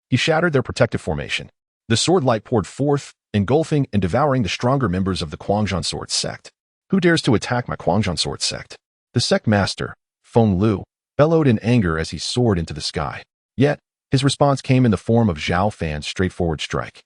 he shattered their protective formation. The sword light poured forth, engulfing and devouring the stronger members of the Quanzhan sword sect. "Who dares to attack my Quanzhan sword sect?" The sect master, Feng Lu, bellowed in anger as he soared into the sky. Yet, his response came in the form of Zhao Fan's straightforward strike.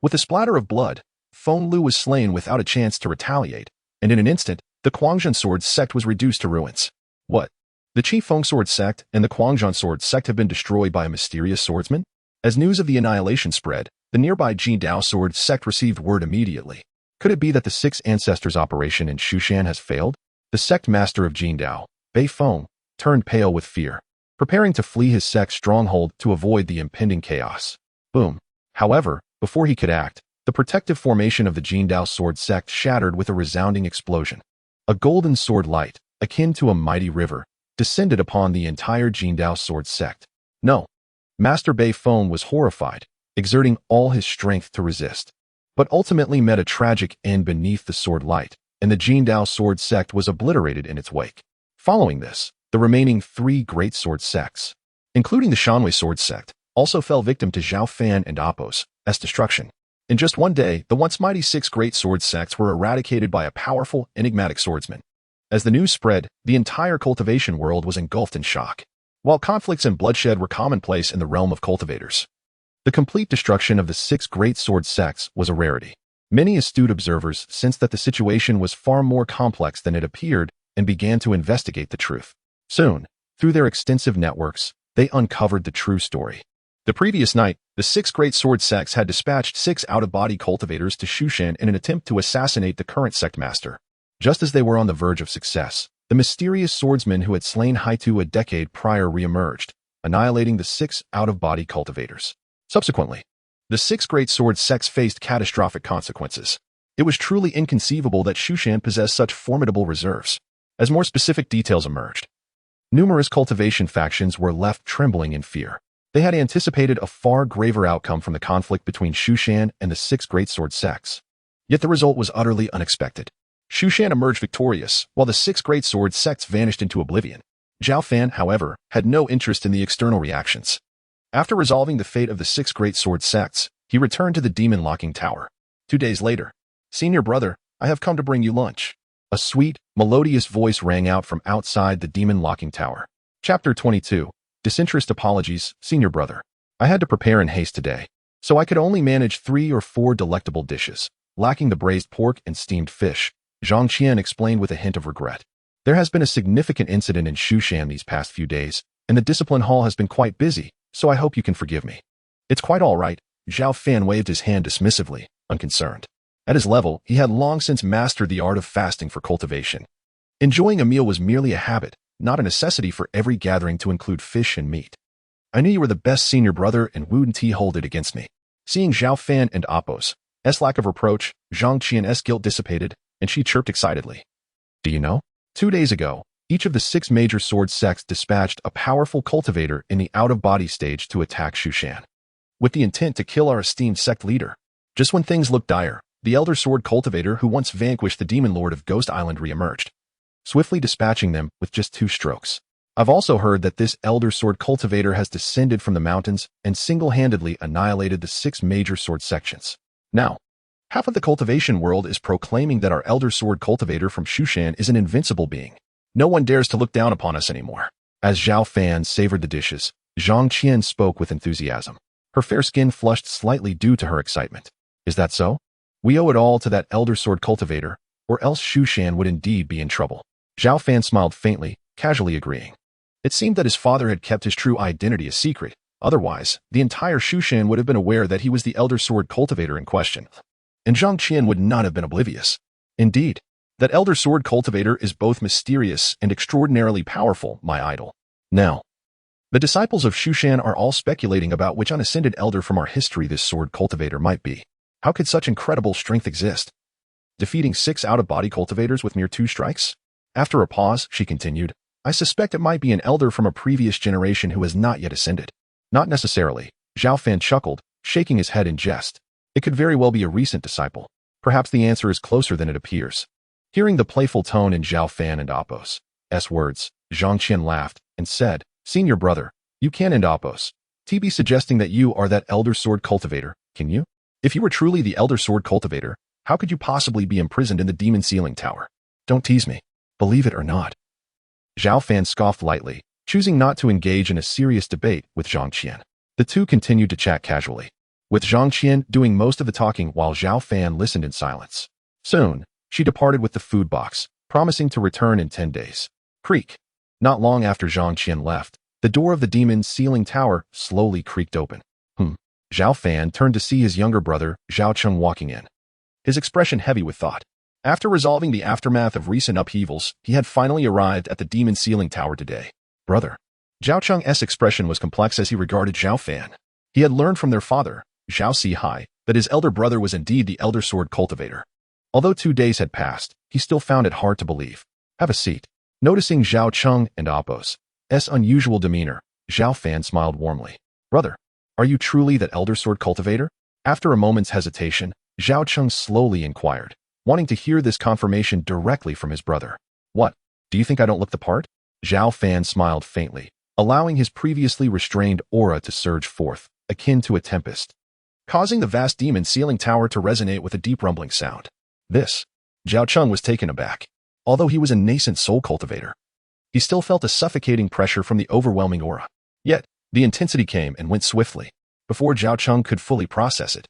With a splatter of blood, Feng Lu was slain without a chance to retaliate, and in an instant, the Quanzhan sword sect was reduced to ruins. What? The Qingfeng sword sect and the Quanzhan sword sect have been destroyed by a mysterious swordsman? As news of the annihilation spread, the nearby Jindao sword sect received word immediately. Could it be that the 6 ancestors' operation in Shushan has failed? The sect master of Jindao, Bei Feng, turned pale with fear, preparing to flee his sect's stronghold to avoid the impending chaos. Boom. However, before he could act, the protective formation of the Jindao sword sect shattered with a resounding explosion. A golden sword light, akin to a mighty river, descended upon the entire Jindao sword sect. No. Master Bei Feng was horrified, exerting all his strength to resist, but ultimately met a tragic end beneath the sword light, and the Jindao sword sect was obliterated in its wake. Following this, the remaining 3 great sword sects, including the Shanwei sword sect, also fell victim to Zhao Fan and Appo's destruction. In just one day, the once mighty 6 great sword sects were eradicated by a powerful, enigmatic swordsman. As the news spread, the entire cultivation world was engulfed in shock. While conflicts and bloodshed were commonplace in the realm of cultivators, the complete destruction of the 6 great sword sects was a rarity. Many astute observers sensed that the situation was far more complex than it appeared and began to investigate the truth. Soon, through their extensive networks, they uncovered the true story. The previous night, the 6 great sword sects had dispatched 6 out-of-body cultivators to Shushan in an attempt to assassinate the current sect master. Just as they were on the verge of success, the mysterious swordsman who had slain Haitu a decade prior re-emerged, annihilating the 6 out-of-body cultivators. Subsequently, the 6 great sword sects faced catastrophic consequences. It was truly inconceivable that Shushan possessed such formidable reserves. As more specific details emerged, numerous cultivation factions were left trembling in fear. They had anticipated a far graver outcome from the conflict between Shushan and the 6 great sword sects. Yet the result was utterly unexpected. Shushan emerged victorious, while the 6 great sword sects vanished into oblivion. Zhao Fan, however, had no interest in the external reactions. After resolving the fate of the 6 great sword sects, he returned to the demon locking tower. 2 days later, "Senior brother, I have come to bring you lunch." A sweet, melodious voice rang out from outside the demon locking tower. Chapter 22. Disinterest apologies, senior brother. I had to prepare in haste today, so I could only manage 3 or 4 delectable dishes, lacking the braised pork and steamed fish, Zhang Qian explained with a hint of regret. There has been a significant incident in Shushan these past few days, and the discipline hall has been quite busy, so I hope you can forgive me. It's quite all right, Zhao Fan waved his hand dismissively, unconcerned. At his level, he had long since mastered the art of fasting for cultivation. Enjoying a meal was merely a habit, not a necessity for every gathering to include fish and meat. I knew you were the best senior brother and wouldn't hold it against me. Seeing Zhao Fan and Appo's lack of reproach, Zhang Qian's guilt dissipated, and she chirped excitedly. Do you know? 2 days ago, each of the 6 major sword sects dispatched a powerful cultivator in the out-of-body stage to attack Shushan, with the intent to kill our esteemed sect leader. Just when things looked dire, the Elder Sword cultivator who once vanquished the Demon Lord of Ghost Island re-emerged, swiftly dispatching them with just 2 strokes. I've also heard that this Elder Sword cultivator has descended from the mountains and single-handedly annihilated the 6 major sword sections. Now, half of the cultivation world is proclaiming that our Elder Sword cultivator from Shushan is an invincible being. No one dares to look down upon us anymore. As Zhao Fan savored the dishes, Zhang Qian spoke with enthusiasm. Her fair skin flushed slightly due to her excitement. Is that so? We owe it all to that Elder Sword cultivator, or else Shushan would indeed be in trouble. Zhao Fan smiled faintly, casually agreeing. It seemed that his father had kept his true identity a secret. Otherwise, the entire Shushan would have been aware that he was the Elder Sword cultivator in question. And Zhang Qian would not have been oblivious. Indeed, that Elder Sword cultivator is both mysterious and extraordinarily powerful, my idol. Now, the disciples of Shushan are all speculating about which unascended elder from our history this sword cultivator might be. How could such incredible strength exist? Defeating 6 out-of-body cultivators with mere 2 strikes? After a pause, she continued, I suspect it might be an elder from a previous generation who has not yet ascended. Not necessarily, Zhao Fan chuckled, shaking his head in jest. It could very well be a recent disciple. Perhaps the answer is closer than it appears. Hearing the playful tone in Zhao Fan and Appo's words, Zhang Qian laughed and said, Senior brother, you can end Appo's be suggesting that you are that Elder Sword cultivator, can you? If you were truly the Elder Sword cultivator, how could you possibly be imprisoned in the demon ceiling tower? Don't tease me. Believe it or not. Zhao Fan scoffed lightly, choosing not to engage in a serious debate with Zhang Qian. The two continued to chat casually, with Zhang Qian doing most of the talking while Zhao Fan listened in silence. Soon, she departed with the food box, promising to return in 10 days. Creak. Not long after Zhang Qian left, the door of the demon ceiling tower slowly creaked open. Zhao Fan turned to see his younger brother, Zhao Cheng, walking in, his expression heavy with thought. After resolving the aftermath of recent upheavals, he had finally arrived at the demon ceiling tower today. Brother. Zhao Cheng's expression was complex as he regarded Zhao Fan. He had learned from their father, Zhao Sihai, that his elder brother was indeed the Elder Sword cultivator. Although 2 days had passed, he still found it hard to believe. Have a seat. Noticing Zhao Cheng and Appo's unusual demeanor, Zhao Fan smiled warmly. Brother, are you truly that Elder Sword cultivator? After a moment's hesitation, Zhao Cheng slowly inquired, wanting to hear this confirmation directly from his brother. What? Do you think I don't look the part? Zhao Fan smiled faintly, allowing his previously restrained aura to surge forth, akin to a tempest, causing the vast demon ceiling tower to resonate with a deep rumbling sound. Zhao Cheng was taken aback. Although he was a nascent soul cultivator, he still felt a suffocating pressure from the overwhelming aura. Yet, the intensity came and went swiftly. Before Zhao Cheng could fully process it,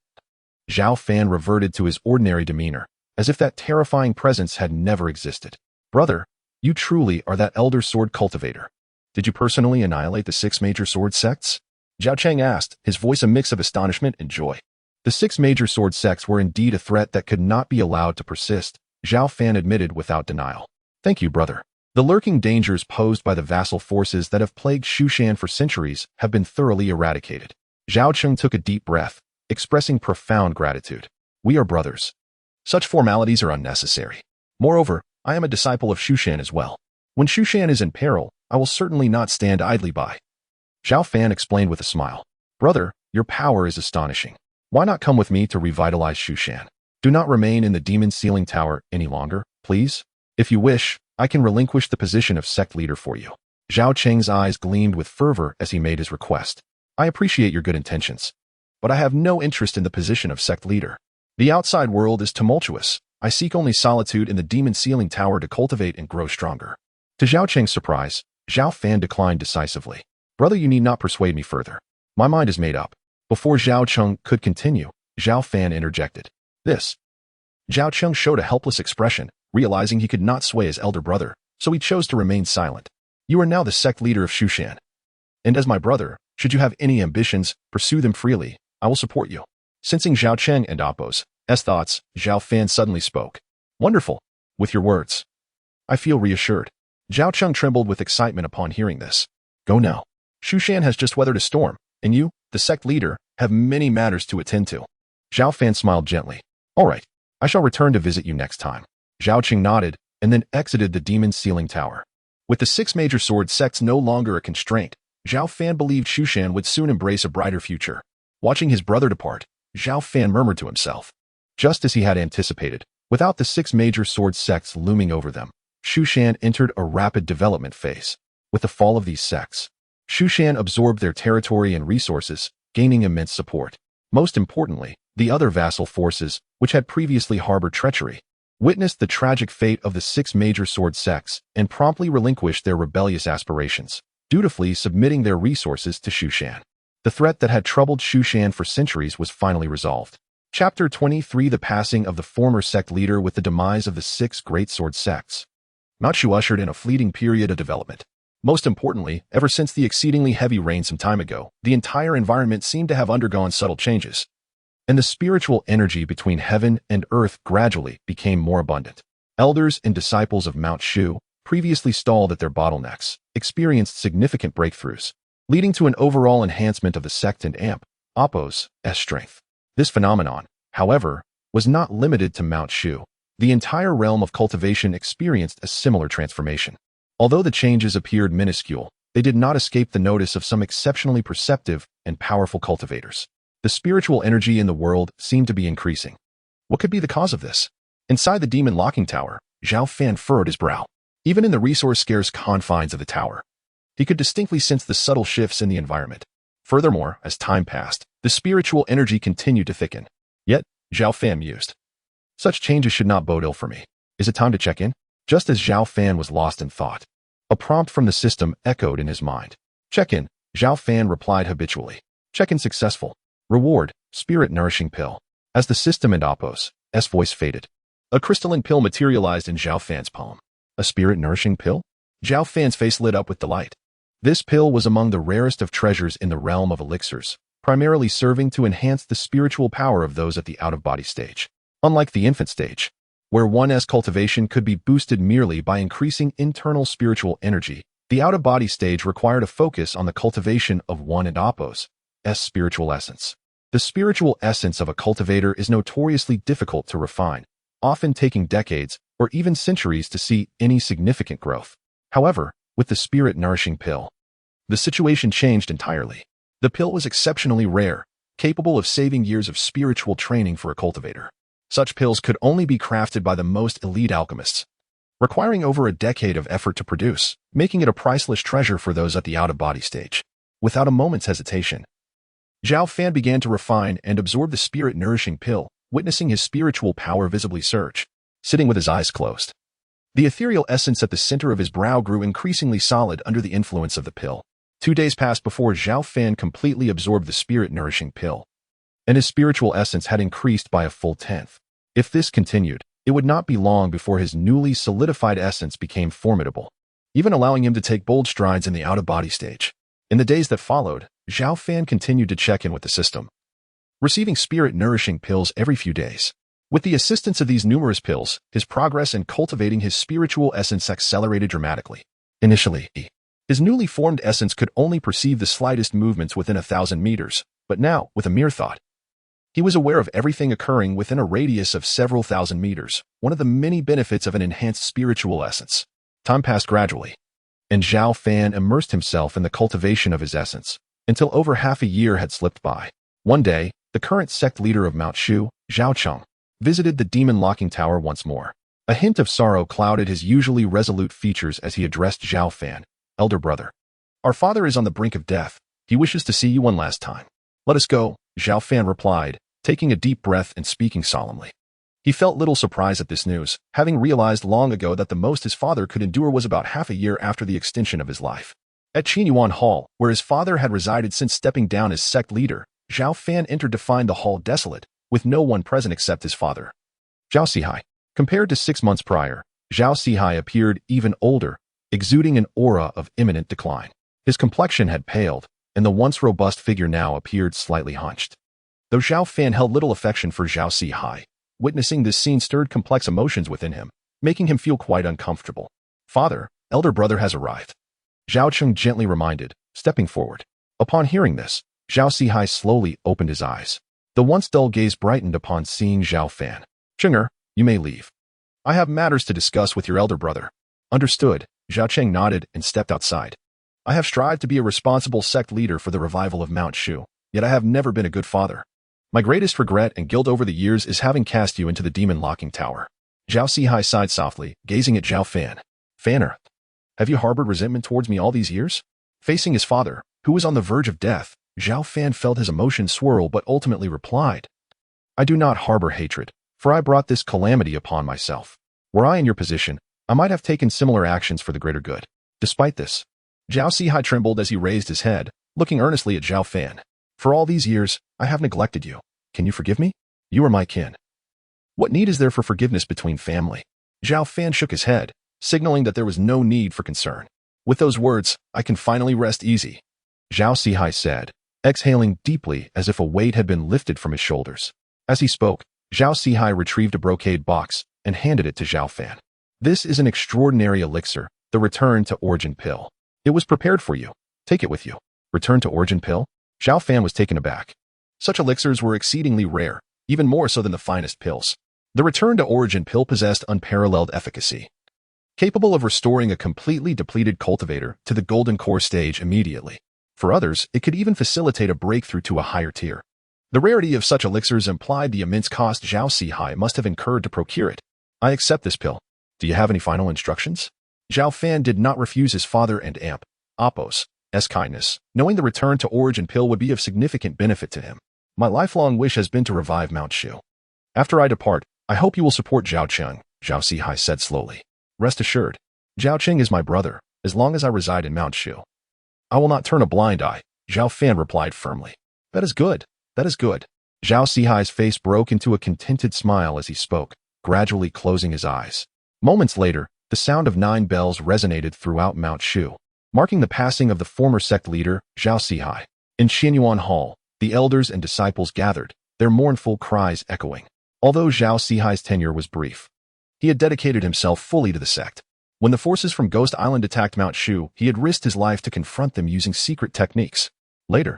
Zhao Fan reverted to his ordinary demeanor, as if that terrifying presence had never existed. Brother, you truly are that elder sword cultivator. Did you personally annihilate the 6 major sword sects? Zhao Cheng asked, his voice a mix of astonishment and joy. The 6 major sword sects were indeed a threat that could not be allowed to persist, Zhao Fan admitted without denial. Thank you, brother. The lurking dangers posed by the vassal forces that have plagued Shushan for centuries have been thoroughly eradicated. Zhao Cheng took a deep breath, expressing profound gratitude. We are brothers. Such formalities are unnecessary. Moreover, I am a disciple of Shushan as well. When Shushan is in peril, I will certainly not stand idly by. Zhao Fan explained with a smile. Brother, your power is astonishing. Why not come with me to revitalize Shushan? Do not remain in the demon ceiling tower any longer, please. If you wish, I can relinquish the position of sect leader for you. Zhao Cheng's eyes gleamed with fervor as he made his request. I appreciate your good intentions, but I have no interest in the position of sect leader. The outside world is tumultuous. I seek only solitude in the demon ceiling tower to cultivate and grow stronger. To Zhao Cheng's surprise, Zhao Fan declined decisively. Brother, you need not persuade me further. My mind is made up. Before Zhao Cheng could continue, Zhao Fan interjected. Zhao Cheng showed a helpless expression, realizing he could not sway his elder brother, so he chose to remain silent. You are now the sect leader of Shushan. And as my brother, should you have any ambitions, pursue them freely. I will support you. Sensing Zhao Cheng and Appo's thoughts, Zhao Fan suddenly spoke. Wonderful. With your words, I feel reassured. Zhao Cheng trembled with excitement upon hearing this. Go now. Shushan has just weathered a storm, and you, the sect leader, have many matters to attend to. Zhao Fan smiled gently. All right. I shall return to visit you next time. Zhao Cheng nodded, and then exited the demon ceiling tower. With the 6 major sword sects no longer a constraint, Zhao Fan believed Shushan would soon embrace a brighter future. Watching his brother depart, Zhao Fan murmured to himself. Just as he had anticipated, without the 6 major sword sects looming over them, Shushan entered a rapid development phase. With the fall of these sects, Shushan absorbed their territory and resources, gaining immense support. Most importantly, the other vassal forces, which had previously harbored treachery, witnessed the tragic fate of the 6 major sword sects and promptly relinquished their rebellious aspirations, dutifully submitting their resources to Shushan. The threat that had troubled Shushan for centuries was finally resolved. Chapter 23: The passing of the former sect leader with the demise of the 6 great sword sects. Mount Shu ushered in a fleeting period of development. Most importantly, ever since the exceedingly heavy rain some time ago, the entire environment seemed to have undergone subtle changes, and the spiritual energy between heaven and earth gradually became more abundant. Elders and disciples of Mount Shu, previously stalled at their bottlenecks, experienced significant breakthroughs, leading to an overall enhancement of the sect and Appo's strength. This phenomenon, however, was not limited to Mount Shu. The entire realm of cultivation experienced a similar transformation. Although the changes appeared minuscule, they did not escape the notice of some exceptionally perceptive and powerful cultivators. The spiritual energy in the world seemed to be increasing. What could be the cause of this? Inside the demon locking tower, Zhao Fan furrowed his brow. Even in the resource-scarce confines of the tower, he could distinctly sense the subtle shifts in the environment. Furthermore, as time passed, the spiritual energy continued to thicken. Yet, Zhao Fan mused. Such changes should not bode ill for me. Is it time to check in? Just as Zhao Fan was lost in thought, a prompt from the system echoed in his mind. Check in, Zhao Fan replied habitually. Check in successful. Reward, spirit nourishing pill. As the system and Appo's voice faded, a crystalline pill materialized in Zhao Fan's palm. A spirit nourishing pill? Zhao Fan's face lit up with delight. This pill was among the rarest of treasures in the realm of elixirs, primarily serving to enhance the spiritual power of those at the out-of-body stage. Unlike the infant stage, where one's cultivation could be boosted merely by increasing internal spiritual energy, the out-of-body stage required a focus on the cultivation of one and Appo's spiritual essence. The spiritual essence of a cultivator is notoriously difficult to refine, often taking decades or even centuries to see any significant growth. However, with the spirit-nourishing pill, the situation changed entirely. The pill was exceptionally rare, capable of saving years of spiritual training for a cultivator. Such pills could only be crafted by the most elite alchemists, requiring over a decade of effort to produce, making it a priceless treasure for those at the out-of-body stage. Without a moment's hesitation, Zhao Fan began to refine and absorb the spirit-nourishing pill, witnessing his spiritual power visibly surge, sitting with his eyes closed. The ethereal essence at the center of his brow grew increasingly solid under the influence of the pill. 2 days passed before Zhao Fan completely absorbed the spirit-nourishing pill, and his spiritual essence had increased by a full 10th. If this continued, it would not be long before his newly solidified essence became formidable, even allowing him to take bold strides in the out-of-body stage. In the days that followed, Zhao Fan continued to check in with the system, receiving spirit-nourishing pills every few days. With the assistance of these numerous pills, his progress in cultivating his spiritual essence accelerated dramatically. Initially, his newly formed essence could only perceive the slightest movements within 1,000 meters, but now, with a mere thought, he was aware of everything occurring within a radius of several thousand meters, one of the many benefits of an enhanced spiritual essence. Time passed gradually, and Zhao Fan immersed himself in the cultivation of his essence, until over half a year had slipped by. One day, the current sect leader of Mount Shu, Zhao Cheng, visited the demon locking tower once more. A hint of sorrow clouded his usually resolute features as he addressed Zhao Fan. Elder brother, our father is on the brink of death. He wishes to see you one last time. Let us go, Zhao Fan replied, taking a deep breath and speaking solemnly. He felt little surprise at this news, having realized long ago that the most his father could endure was about half a year after the extension of his life. At Qinyuan Hall, where his father had resided since stepping down as sect leader, Zhao Fan entered to find the hall desolate, with no one present except his father, Zhao Sihai. Compared to 6 months prior, Zhao Sihai appeared even older, exuding an aura of imminent decline. His complexion had paled, and the once robust figure now appeared slightly hunched. Though Zhao Fan held little affection for Zhao Sihai, witnessing this scene stirred complex emotions within him, making him feel quite uncomfortable. Father, elder brother has arrived, Zhao Cheng gently reminded, stepping forward. Upon hearing this, Zhao Sihai slowly opened his eyes. The once dull gaze brightened upon seeing Zhao Fan. Chenger, you may leave. I have matters to discuss with your elder brother. Understood, Zhao Cheng nodded and stepped outside. I have strived to be a responsible sect leader for the revival of Mount Shu, yet I have never been a good father. My greatest regret and guilt over the years is having cast you into the demon locking tower. Zhao Sihai sighed softly, gazing at Zhao Fan. Fanner, have you harbored resentment towards me all these years? Facing his father, who was on the verge of death, Zhao Fan felt his emotions swirl but ultimately replied, I do not harbor hatred, for I brought this calamity upon myself. Were I in your position, I might have taken similar actions for the greater good. Despite this, Zhao Sihai trembled as he raised his head, looking earnestly at Zhao Fan. For all these years, I have neglected you. Can you forgive me? You are my kin. What need is there for forgiveness between family? Zhao Fan shook his head, signaling that there was no need for concern. With those words, I can finally rest easy, Zhao Sihai said, exhaling deeply as if a weight had been lifted from his shoulders. As he spoke, Zhao Sihai retrieved a brocade box and handed it to Zhao Fan. This is an extraordinary elixir, the Return to Origin pill. It was prepared for you. Take it with you. Return to Origin pill? Zhao Fan was taken aback. Such elixirs were exceedingly rare, even more so than the finest pills. The Return to Origin pill possessed unparalleled efficacy, capable of restoring a completely depleted cultivator to the golden core stage immediately. For others, it could even facilitate a breakthrough to a higher tier. The rarity of such elixirs implied the immense cost Zhao Sihai must have incurred to procure it. I accept this pill. Do you have any final instructions? Zhao Fan did not refuse his father and Amp, Apos, kindness, knowing the Return to Origin pill would be of significant benefit to him. My lifelong wish has been to revive Mount Shu. After I depart, I hope you will support Zhao Cheng, Zhao Sihai said slowly. Rest assured, Zhao Cheng is my brother, as long as I reside in Mount Shu. I will not turn a blind eye, Zhao Fan replied firmly. That is good. That is good. Zhao Sihai's face broke into a contented smile as he spoke, gradually closing his eyes. Moments later, the sound of 9 bells resonated throughout Mount Shu, marking the passing of the former sect leader, Zhao Sihai. In Qinyuan Hall, the elders and disciples gathered, their mournful cries echoing. Although Zhao Sihai's tenure was brief, he had dedicated himself fully to the sect. When the forces from Ghost Island attacked Mount Shu, he had risked his life to confront them using secret techniques. Later,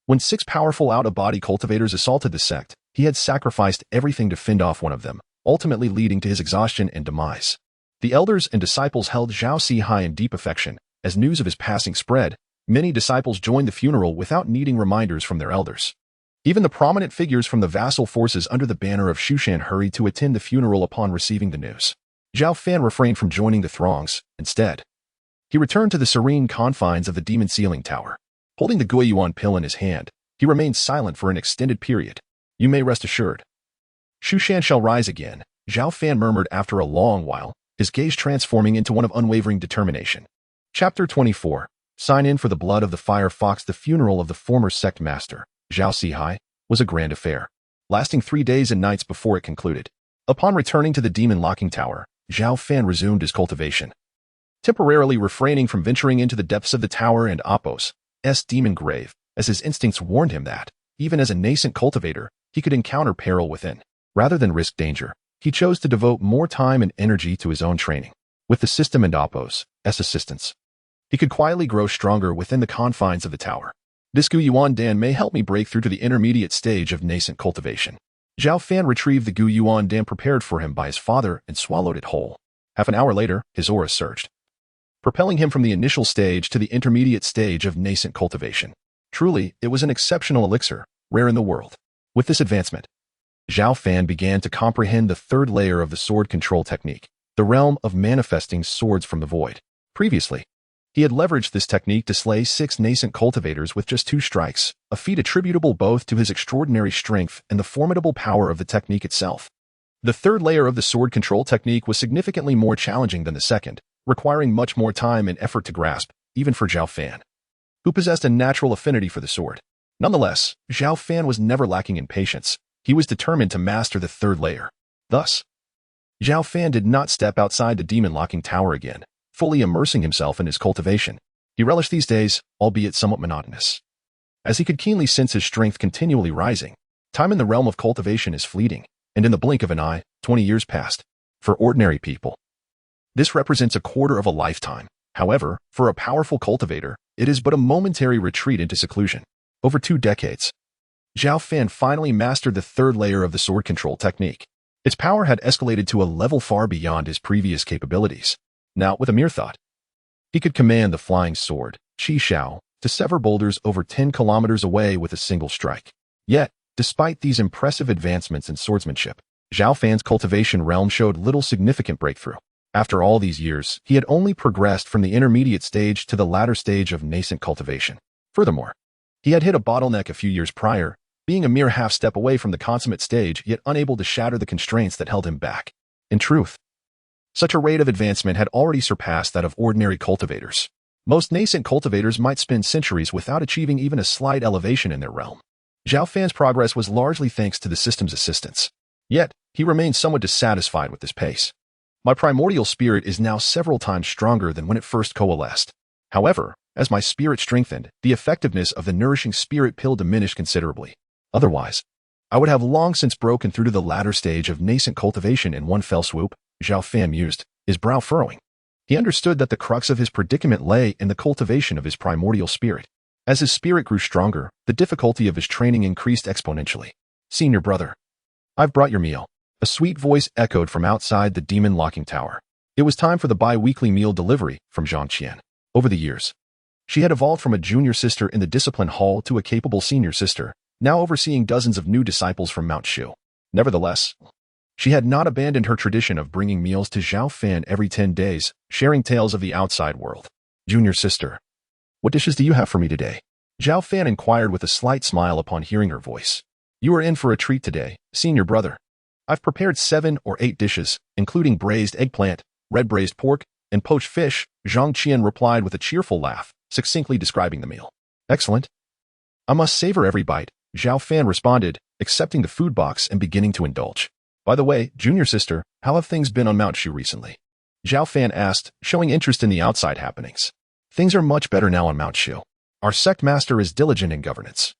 when 6 powerful out-of-body cultivators assaulted the sect, he had sacrificed everything to fend off one of them, ultimately leading to his exhaustion and demise. The elders and disciples held Zhao Sihai in deep affection. As news of his passing spread, many disciples joined the funeral without needing reminders from their elders. Even the prominent figures from the vassal forces under the banner of Shushan hurried to attend the funeral upon receiving the news. Zhao Fan refrained from joining the throngs. Instead, he returned to the serene confines of the demon sealing tower. Holding the Guiyuan pill in his hand, he remained silent for an extended period. You may rest assured. Shushan shall rise again, Zhao Fan murmured after a long while, his gaze transforming into one of unwavering determination. Chapter 24. Sign in for the blood of the fire fox. The funeral of the former sect master, Zhao Sihai, was a grand affair, lasting 3 days and nights before it concluded. Upon returning to the demon locking tower, Zhao Fan resumed his cultivation, temporarily refraining from venturing into the depths of the tower and Apos' demon grave, as his instincts warned him that, even as a nascent cultivator, he could encounter peril within. Rather than risk danger, he chose to devote more time and energy to his own training. With the system and Apos' assistance, he could quietly grow stronger within the confines of the tower. This Guiyuan Dan may help me break through to the intermediate stage of nascent cultivation. Zhao Fan retrieved the Guiyuan Dan prepared for him by his father and swallowed it whole. Half an hour later, his aura surged, propelling him from the initial stage to the intermediate stage of nascent cultivation. Truly, it was an exceptional elixir, rare in the world. With this advancement, Zhao Fan began to comprehend the third layer of the sword control technique, the realm of manifesting swords from the void. Previously, he had leveraged this technique to slay 6 nascent cultivators with just 2 strikes, a feat attributable both to his extraordinary strength and the formidable power of the technique itself. The third layer of the sword control technique was significantly more challenging than the second, requiring much more time and effort to grasp, even for Zhao Fan, who possessed a natural affinity for the sword. Nonetheless, Zhao Fan was never lacking in patience. He was determined to master the third layer. Thus, Zhao Fan did not step outside the demon locking tower again, fully immersing himself in his cultivation. He relished these days, albeit somewhat monotonous, as he could keenly sense his strength continually rising. Time in the realm of cultivation is fleeting, and in the blink of an eye, 20 years passed. For ordinary people, this represents a quarter of a lifetime. However, for a powerful cultivator, it is but a momentary retreat into seclusion. Over 2 decades, Zhao Fan finally mastered the third layer of the sword control technique. Its power had escalated to a level far beyond his previous capabilities. Now, with a mere thought, he could command the flying sword, Qi Shao, to sever boulders over 10 kilometers away with a single strike. Yet, despite these impressive advancements in swordsmanship, Zhao Fan's cultivation realm showed little significant breakthrough. After all these years, he had only progressed from the intermediate stage to the latter stage of nascent cultivation. Furthermore, he had hit a bottleneck a few years prior, being a mere half-step away from the consummate stage, yet unable to shatter the constraints that held him back. In truth, such a rate of advancement had already surpassed that of ordinary cultivators. Most nascent cultivators might spend centuries without achieving even a slight elevation in their realm. Zhao Fan's progress was largely thanks to the system's assistance. Yet, he remained somewhat dissatisfied with this pace. My primordial spirit is now several times stronger than when it first coalesced. However, as my spirit strengthened, the effectiveness of the nourishing spirit pill diminished considerably. Otherwise, I would have long since broken through to the latter stage of nascent cultivation in one fell swoop. Zhao Fan mused, his brow furrowing. He understood that the crux of his predicament lay in the cultivation of his primordial spirit. As his spirit grew stronger, the difficulty of his training increased exponentially. Senior brother, I've brought your meal. A sweet voice echoed from outside the demon locking tower. It was time for the bi-weekly meal delivery from Zhang Qian. Over the years, she had evolved from a junior sister in the discipline hall to a capable senior sister, now overseeing dozens of new disciples from Mount Shu. Nevertheless, she had not abandoned her tradition of bringing meals to Zhao Fan every 10 days, sharing tales of the outside world. Junior sister, what dishes do you have for me today? Zhao Fan inquired with a slight smile upon hearing her voice. You are in for a treat today, senior brother. I've prepared 7 or 8 dishes, including braised eggplant, red braised pork, and poached fish, Zhang Qian replied with a cheerful laugh, succinctly describing the meal. Excellent. I must savor every bite, Zhao Fan responded, accepting the food box and beginning to indulge. By the way, junior sister, how have things been on Mount Shu recently? Zhao Fan asked, showing interest in the outside happenings. Things are much better now on Mount Shu. Our sect master is diligent in governance,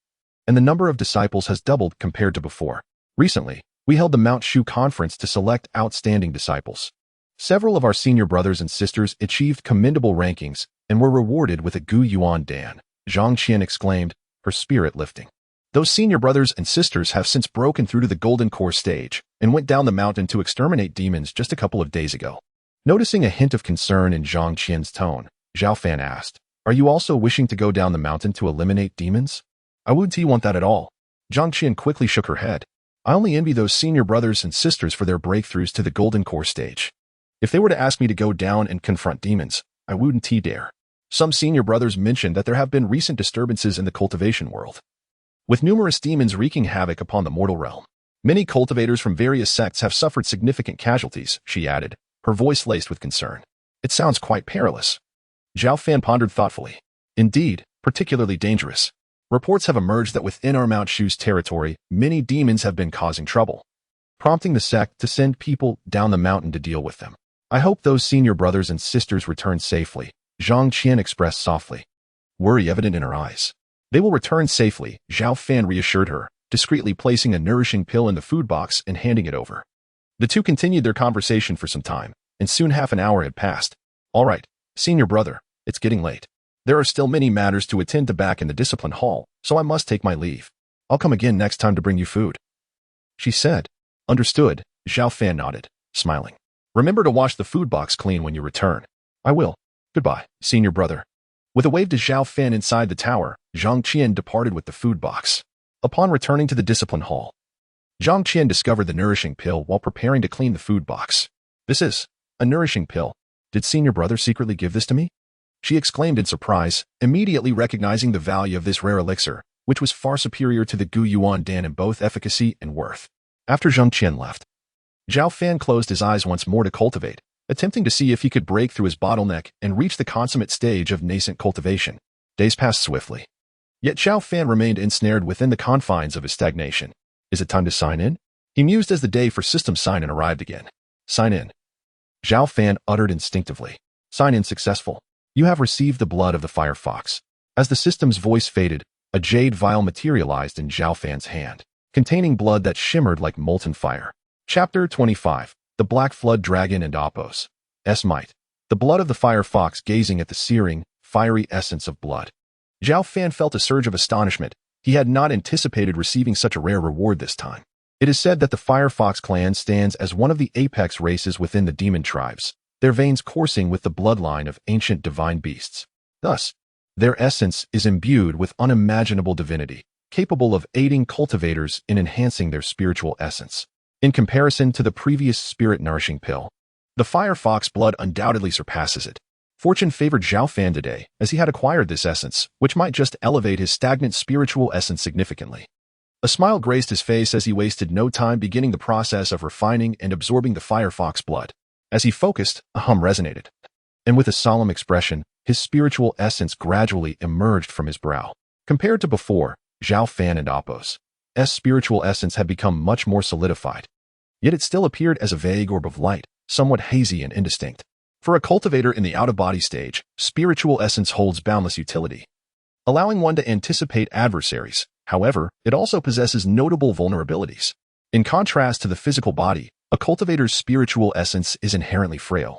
and the number of disciples has doubled compared to before. Recently, we held the Mount Shu conference to select outstanding disciples. Several of our senior brothers and sisters achieved commendable rankings and were rewarded with a Guiyuan Dan, Zhang Qian exclaimed, her spirit lifting. Those senior brothers and sisters have since broken through to the Golden Core stage and went down the mountain to exterminate demons just a couple of days ago. Noticing a hint of concern in Zhang Qian's tone, Zhao Fan asked, are you also wishing to go down the mountain to eliminate demons? I wouldn't want that at all. Zhang Qian quickly shook her head. I only envy those senior brothers and sisters for their breakthroughs to the Golden Core stage. If they were to ask me to go down and confront demons, I wouldn't dare. Some senior brothers mentioned that there have been recent disturbances in the cultivation world, with numerous demons wreaking havoc upon the mortal realm. Many cultivators from various sects have suffered significant casualties, she added, her voice laced with concern. It sounds quite perilous. Zhao Fan pondered thoughtfully. Indeed, particularly dangerous. Reports have emerged that within our Mount Shu's territory, many demons have been causing trouble, prompting the sect to send people down the mountain to deal with them. I hope those senior brothers and sisters return safely, Zhang Qian expressed softly, worry evident in her eyes. They will return safely, Zhao Fan reassured her, discreetly placing a nourishing pill in the food box and handing it over. The two continued their conversation for some time, and soon half an hour had passed. All right, senior brother, it's getting late. There are still many matters to attend to back in the discipline hall, so I must take my leave. I'll come again next time to bring you food, she said. Understood, Zhao Fan nodded, smiling. Remember to wash the food box clean when you return. I will. Goodbye, senior brother. With a wave to Zhao Fan inside the tower, Zhang Qian departed with the food box. Upon returning to the discipline hall, Zhang Qian discovered the nourishing pill while preparing to clean the food box. This is a nourishing pill. Did senior brother secretly give this to me? She exclaimed in surprise, immediately recognizing the value of this rare elixir, which was far superior to the Gu Yuan Dan in both efficacy and worth. After Zhang Qian left, Zhao Fan closed his eyes once more to cultivate, attempting to see if he could break through his bottleneck and reach the consummate stage of nascent cultivation. Days passed swiftly. Yet Zhao Fan remained ensnared within the confines of his stagnation. Is it time to sign in? He mused as the day for system sign-in arrived again. Sign in. Zhao Fan uttered instinctively. Sign in successful. You have received the blood of the fire fox. As the system's voice faded, a jade vial materialized in Zhao Fan's hand, containing blood that shimmered like molten fire. Chapter 25. The Black Flood Dragon and Oppos. Might. The blood of the fire fox gazing at the searing, fiery essence of blood. Zhao Fan felt a surge of astonishment. He had not anticipated receiving such a rare reward this time. It is said that the Fire Fox clan stands as one of the apex races within the demon tribes, their veins coursing with the bloodline of ancient divine beasts. Thus, their essence is imbued with unimaginable divinity, capable of aiding cultivators in enhancing their spiritual essence. In comparison to the previous spirit-nourishing pill, the Fire Fox blood undoubtedly surpasses it. Fortune favored Zhao Fan today, as he had acquired this essence, which might just elevate his stagnant spiritual essence significantly. A smile graced his face as he wasted no time beginning the process of refining and absorbing the Fire Fox blood. As he focused, a hum resonated, and with a solemn expression, his spiritual essence gradually emerged from his brow. Compared to before, Zhao Fan and Oppos' spiritual essence had become much more solidified. Yet it still appeared as a vague orb of light, somewhat hazy and indistinct. For a cultivator in the out-of-body stage, spiritual essence holds boundless utility, allowing one to anticipate adversaries. However, it also possesses notable vulnerabilities. In contrast to the physical body, a cultivator's spiritual essence is inherently frail,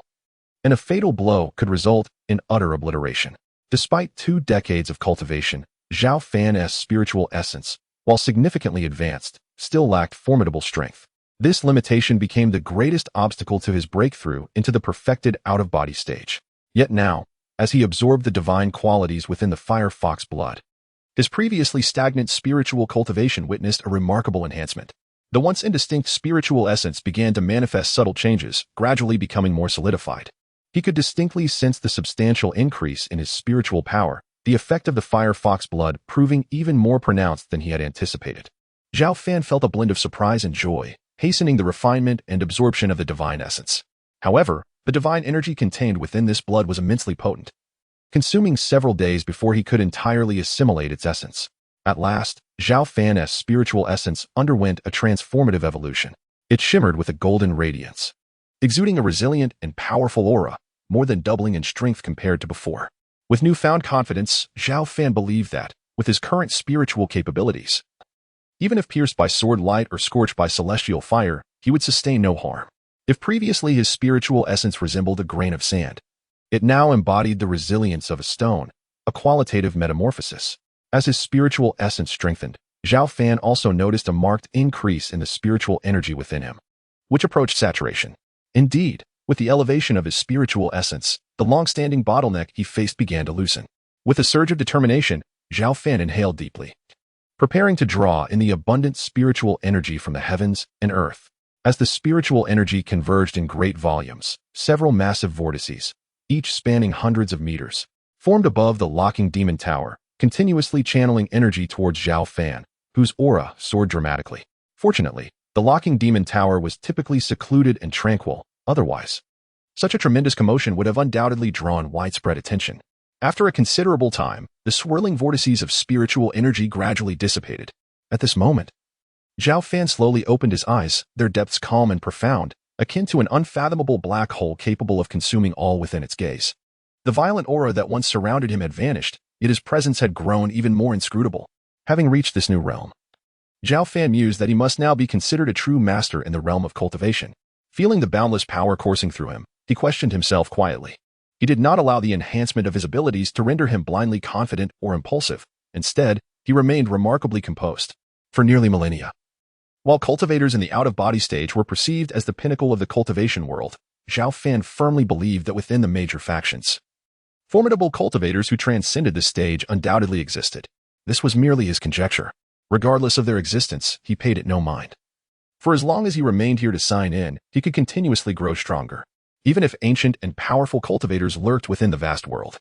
and a fatal blow could result in utter obliteration. Despite 2 decades of cultivation, Zhao Fan's spiritual essence, while significantly advanced, still lacked formidable strength. This limitation became the greatest obstacle to his breakthrough into the perfected out-of-body stage. Yet now, as he absorbed the divine qualities within the Fire Fox blood, his previously stagnant spiritual cultivation witnessed a remarkable enhancement. The once indistinct spiritual essence began to manifest subtle changes, gradually becoming more solidified. He could distinctly sense the substantial increase in his spiritual power, the effect of the Fire Fox blood proving even more pronounced than he had anticipated. Zhao Fan felt a blend of surprise and joy, hastening the refinement and absorption of the divine essence. However, the divine energy contained within this blood was immensely potent, consuming several days before he could entirely assimilate its essence. At last, Zhao Fan's spiritual essence underwent a transformative evolution. It shimmered with a golden radiance, exuding a resilient and powerful aura, more than doubling in strength compared to before. With newfound confidence, Zhao Fan believed that, with his current spiritual capabilities, even if pierced by sword light or scorched by celestial fire, he would sustain no harm. If previously his spiritual essence resembled a grain of sand, it now embodied the resilience of a stone, a qualitative metamorphosis. As his spiritual essence strengthened, Zhao Fan also noticed a marked increase in the spiritual energy within him, which approached saturation. Indeed, with the elevation of his spiritual essence, the long-standing bottleneck he faced began to loosen. With a surge of determination, Zhao Fan inhaled deeply, preparing to draw in the abundant spiritual energy from the heavens and earth. As the spiritual energy converged in great volumes, several massive vortices, each spanning hundreds of meters, formed above the locking demon tower, continuously channeling energy towards Zhao Fan, whose aura soared dramatically. Fortunately, the locking demon tower was typically secluded and tranquil. Otherwise, such a tremendous commotion would have undoubtedly drawn widespread attention. After a considerable time, the swirling vortices of spiritual energy gradually dissipated. At this moment, Zhao Fan slowly opened his eyes, their depths calm and profound, akin to an unfathomable black hole capable of consuming all within its gaze. The violent aura that once surrounded him had vanished, yet his presence had grown even more inscrutable. Having reached this new realm, Zhao Fan mused that he must now be considered a true master in the realm of cultivation. Feeling the boundless power coursing through him, he questioned himself quietly. He did not allow the enhancement of his abilities to render him blindly confident or impulsive. Instead, he remained remarkably composed. For nearly millennia, while cultivators in the out-of-body stage were perceived as the pinnacle of the cultivation world, Zhao Fan firmly believed that within the major factions, formidable cultivators who transcended this stage undoubtedly existed. This was merely his conjecture. Regardless of their existence, he paid it no mind. For as long as he remained here to sign in, he could continuously grow stronger, even if ancient and powerful cultivators lurked within the vast world.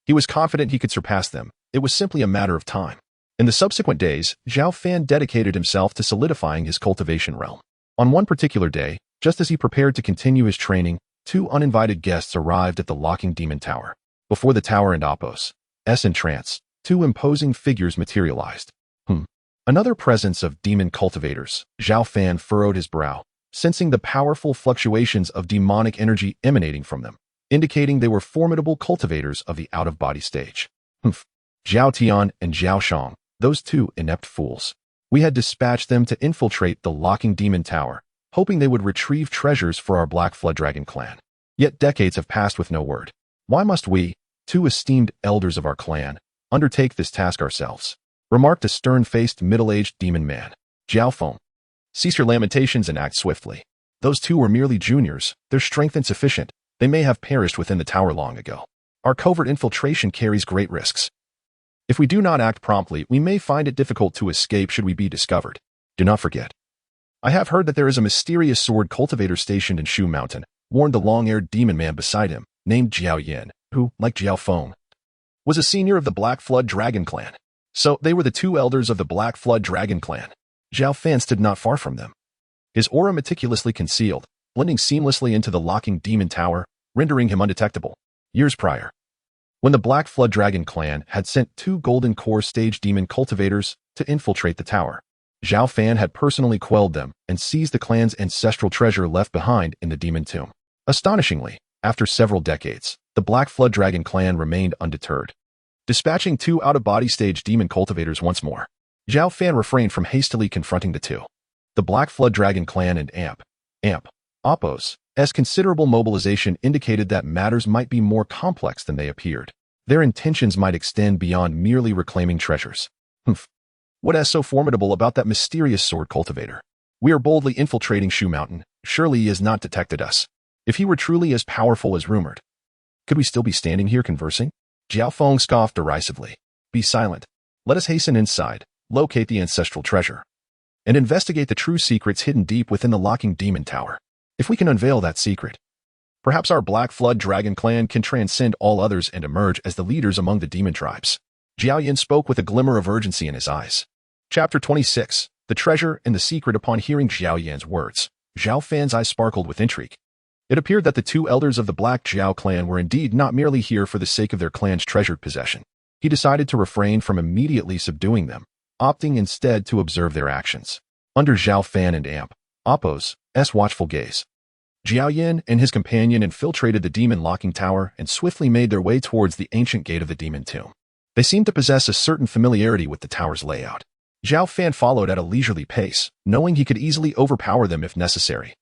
He was confident he could surpass them. It was simply a matter of time. In the subsequent days, Zhao Fan dedicated himself to solidifying his cultivation realm. On one particular day, just as he prepared to continue his training, two uninvited guests arrived at the locking demon tower. Before the tower and Appos' entrance, two imposing figures materialized. Another presence of demon cultivators. Zhao Fan furrowed his brow, sensing the powerful fluctuations of demonic energy emanating from them, indicating they were formidable cultivators of the out-of-body stage. Zhao Tian and Zhao Shang, those two inept fools. We had dispatched them to infiltrate the locking demon tower, hoping they would retrieve treasures for our Black Flood Dragon clan. Yet decades have passed with no word. Why must we, two esteemed elders of our clan, undertake this task ourselves? Remarked a stern-faced middle-aged demon man. Zhao Fan, cease your lamentations and act swiftly. Those two were merely juniors, their strength insufficient. They may have perished within the tower long ago. Our covert infiltration carries great risks. If we do not act promptly, we may find it difficult to escape should we be discovered. Do not forget. I have heard that there is a mysterious sword cultivator stationed in Shu Mountain, warned the long-haired demon man beside him, named Zhao Yan, who, like Zhao Fan, was a senior of the Black Flood Dragon clan. So they were the two elders of the Black Flood Dragon clan. Zhao Fan stood not far from them, his aura meticulously concealed, blending seamlessly into the locking demon tower, rendering him undetectable. Years prior, when the Black Flood Dragon clan had sent two Golden Core stage demon cultivators to infiltrate the tower, Zhao Fan had personally quelled them and seized the clan's ancestral treasure left behind in the demon tomb. Astonishingly, after several decades, the Black Flood Dragon clan remained undeterred. Dispatching two out-of-body stage demon cultivators once more, Zhao Fan refrained from hastily confronting the two. The Black Flood Dragon clan and Appos' considerable mobilization indicated that matters might be more complex than they appeared. Their intentions might extend beyond merely reclaiming treasures. What is so formidable about that mysterious sword cultivator? We are boldly infiltrating Shu Mountain. Surely he has not detected us. If he were truly as powerful as rumored, could we still be standing here conversing? Zhao Fan scoffed derisively. Be silent. Let us hasten inside, locate the ancestral treasure, and investigate the true secrets hidden deep within the locking demon tower. If we can unveil that secret, perhaps our Black Flood Dragon clan can transcend all others and emerge as the leaders among the demon tribes. Zhao Yan spoke with a glimmer of urgency in his eyes. Chapter 26. The Treasure and the Secret. Upon hearing Zhao Yan's words, Zhao Fan's eyes sparkled with intrigue. It appeared that the two elders of the Black Zhao clan were indeed not merely here for the sake of their clan's treasured possession. He decided to refrain from immediately subduing them, opting instead to observe their actions. Under Zhao Fan and Appos' watchful gaze, Zhao Yan and his companion infiltrated the demon locking tower and swiftly made their way towards the ancient gate of the demon tomb. They seemed to possess a certain familiarity with the tower's layout. Zhao Fan followed at a leisurely pace, knowing he could easily overpower them if necessary.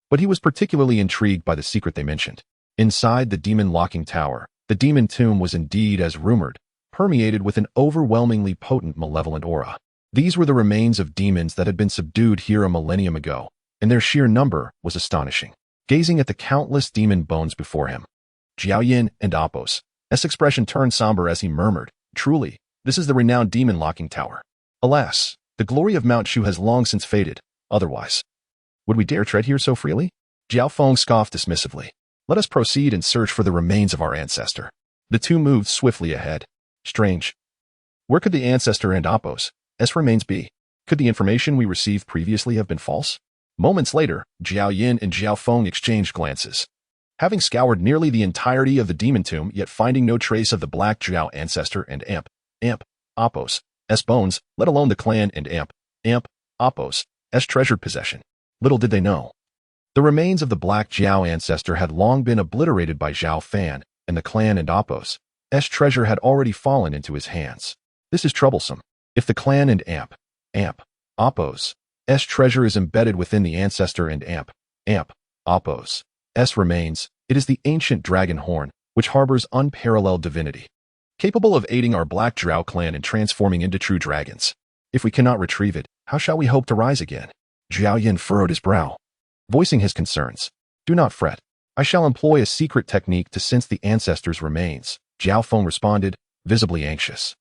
But he was particularly intrigued by the secret they mentioned. Inside the demon locking tower, the demon tomb was indeed, as rumored, permeated with an overwhelmingly potent malevolent aura. These were the remains of demons that had been subdued here a millennium ago, and their sheer number was astonishing. Gazing at the countless demon bones before him, Zhao Yan and Appos' expression turned somber as he murmured, "Truly, this is the renowned demon locking tower. Alas, the glory of Mount Shu has long since faded. Otherwise, would we dare tread here so freely? Zhao Fan scoffed dismissively. Let us proceed and search for the remains of our ancestor. The two moved swiftly ahead. Strange. Where could the ancestor and Apos' remains be? Could the information we received previously have been false? Moments later, Zhao Yin and Zhao Fan exchanged glances. Having scoured nearly the entirety of the demon tomb, yet finding no trace of the Black Zhao ancestor and Apos' bones, let alone the clan and Apos' treasured possession. Little did they know. The remains of the Black Zhao ancestor had long been obliterated by Zhao Fan, and the clan and Apos' treasure had already fallen into his hands. This is troublesome. If the clan and Apos' treasure is embedded within the ancestor and Apos' remains, it is the ancient dragon horn, which harbors unparalleled divinity, capable of aiding our Black Zhao clan in transforming into true dragons. If we cannot retrieve it, how shall we hope to rise again? Zhao Yin furrowed his brow, voicing his concerns. Do not fret. I shall employ a secret technique to sense the ancestor's remains, Zhao Fan responded, visibly anxious.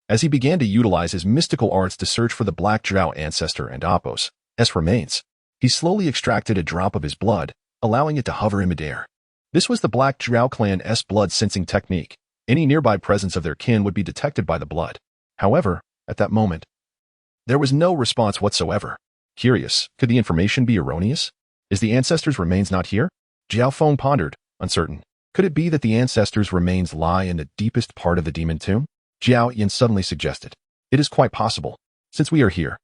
As he began to utilize his mystical arts to search for the Black Zhao ancestor and Apos' remains, he slowly extracted a drop of his blood, allowing it to hover in midair. This was the Black Zhao clan's blood sensing technique. Any nearby presence of their kin would be detected by the blood. However, at that moment, there was no response whatsoever. Curious, could the information be erroneous? Is the ancestor's remains not here? Zhao Fan pondered, uncertain. Could it be that the ancestor's remains lie in the deepest part of the demon tomb? Zhao Yin suddenly suggested. It is quite possible. Since we are here,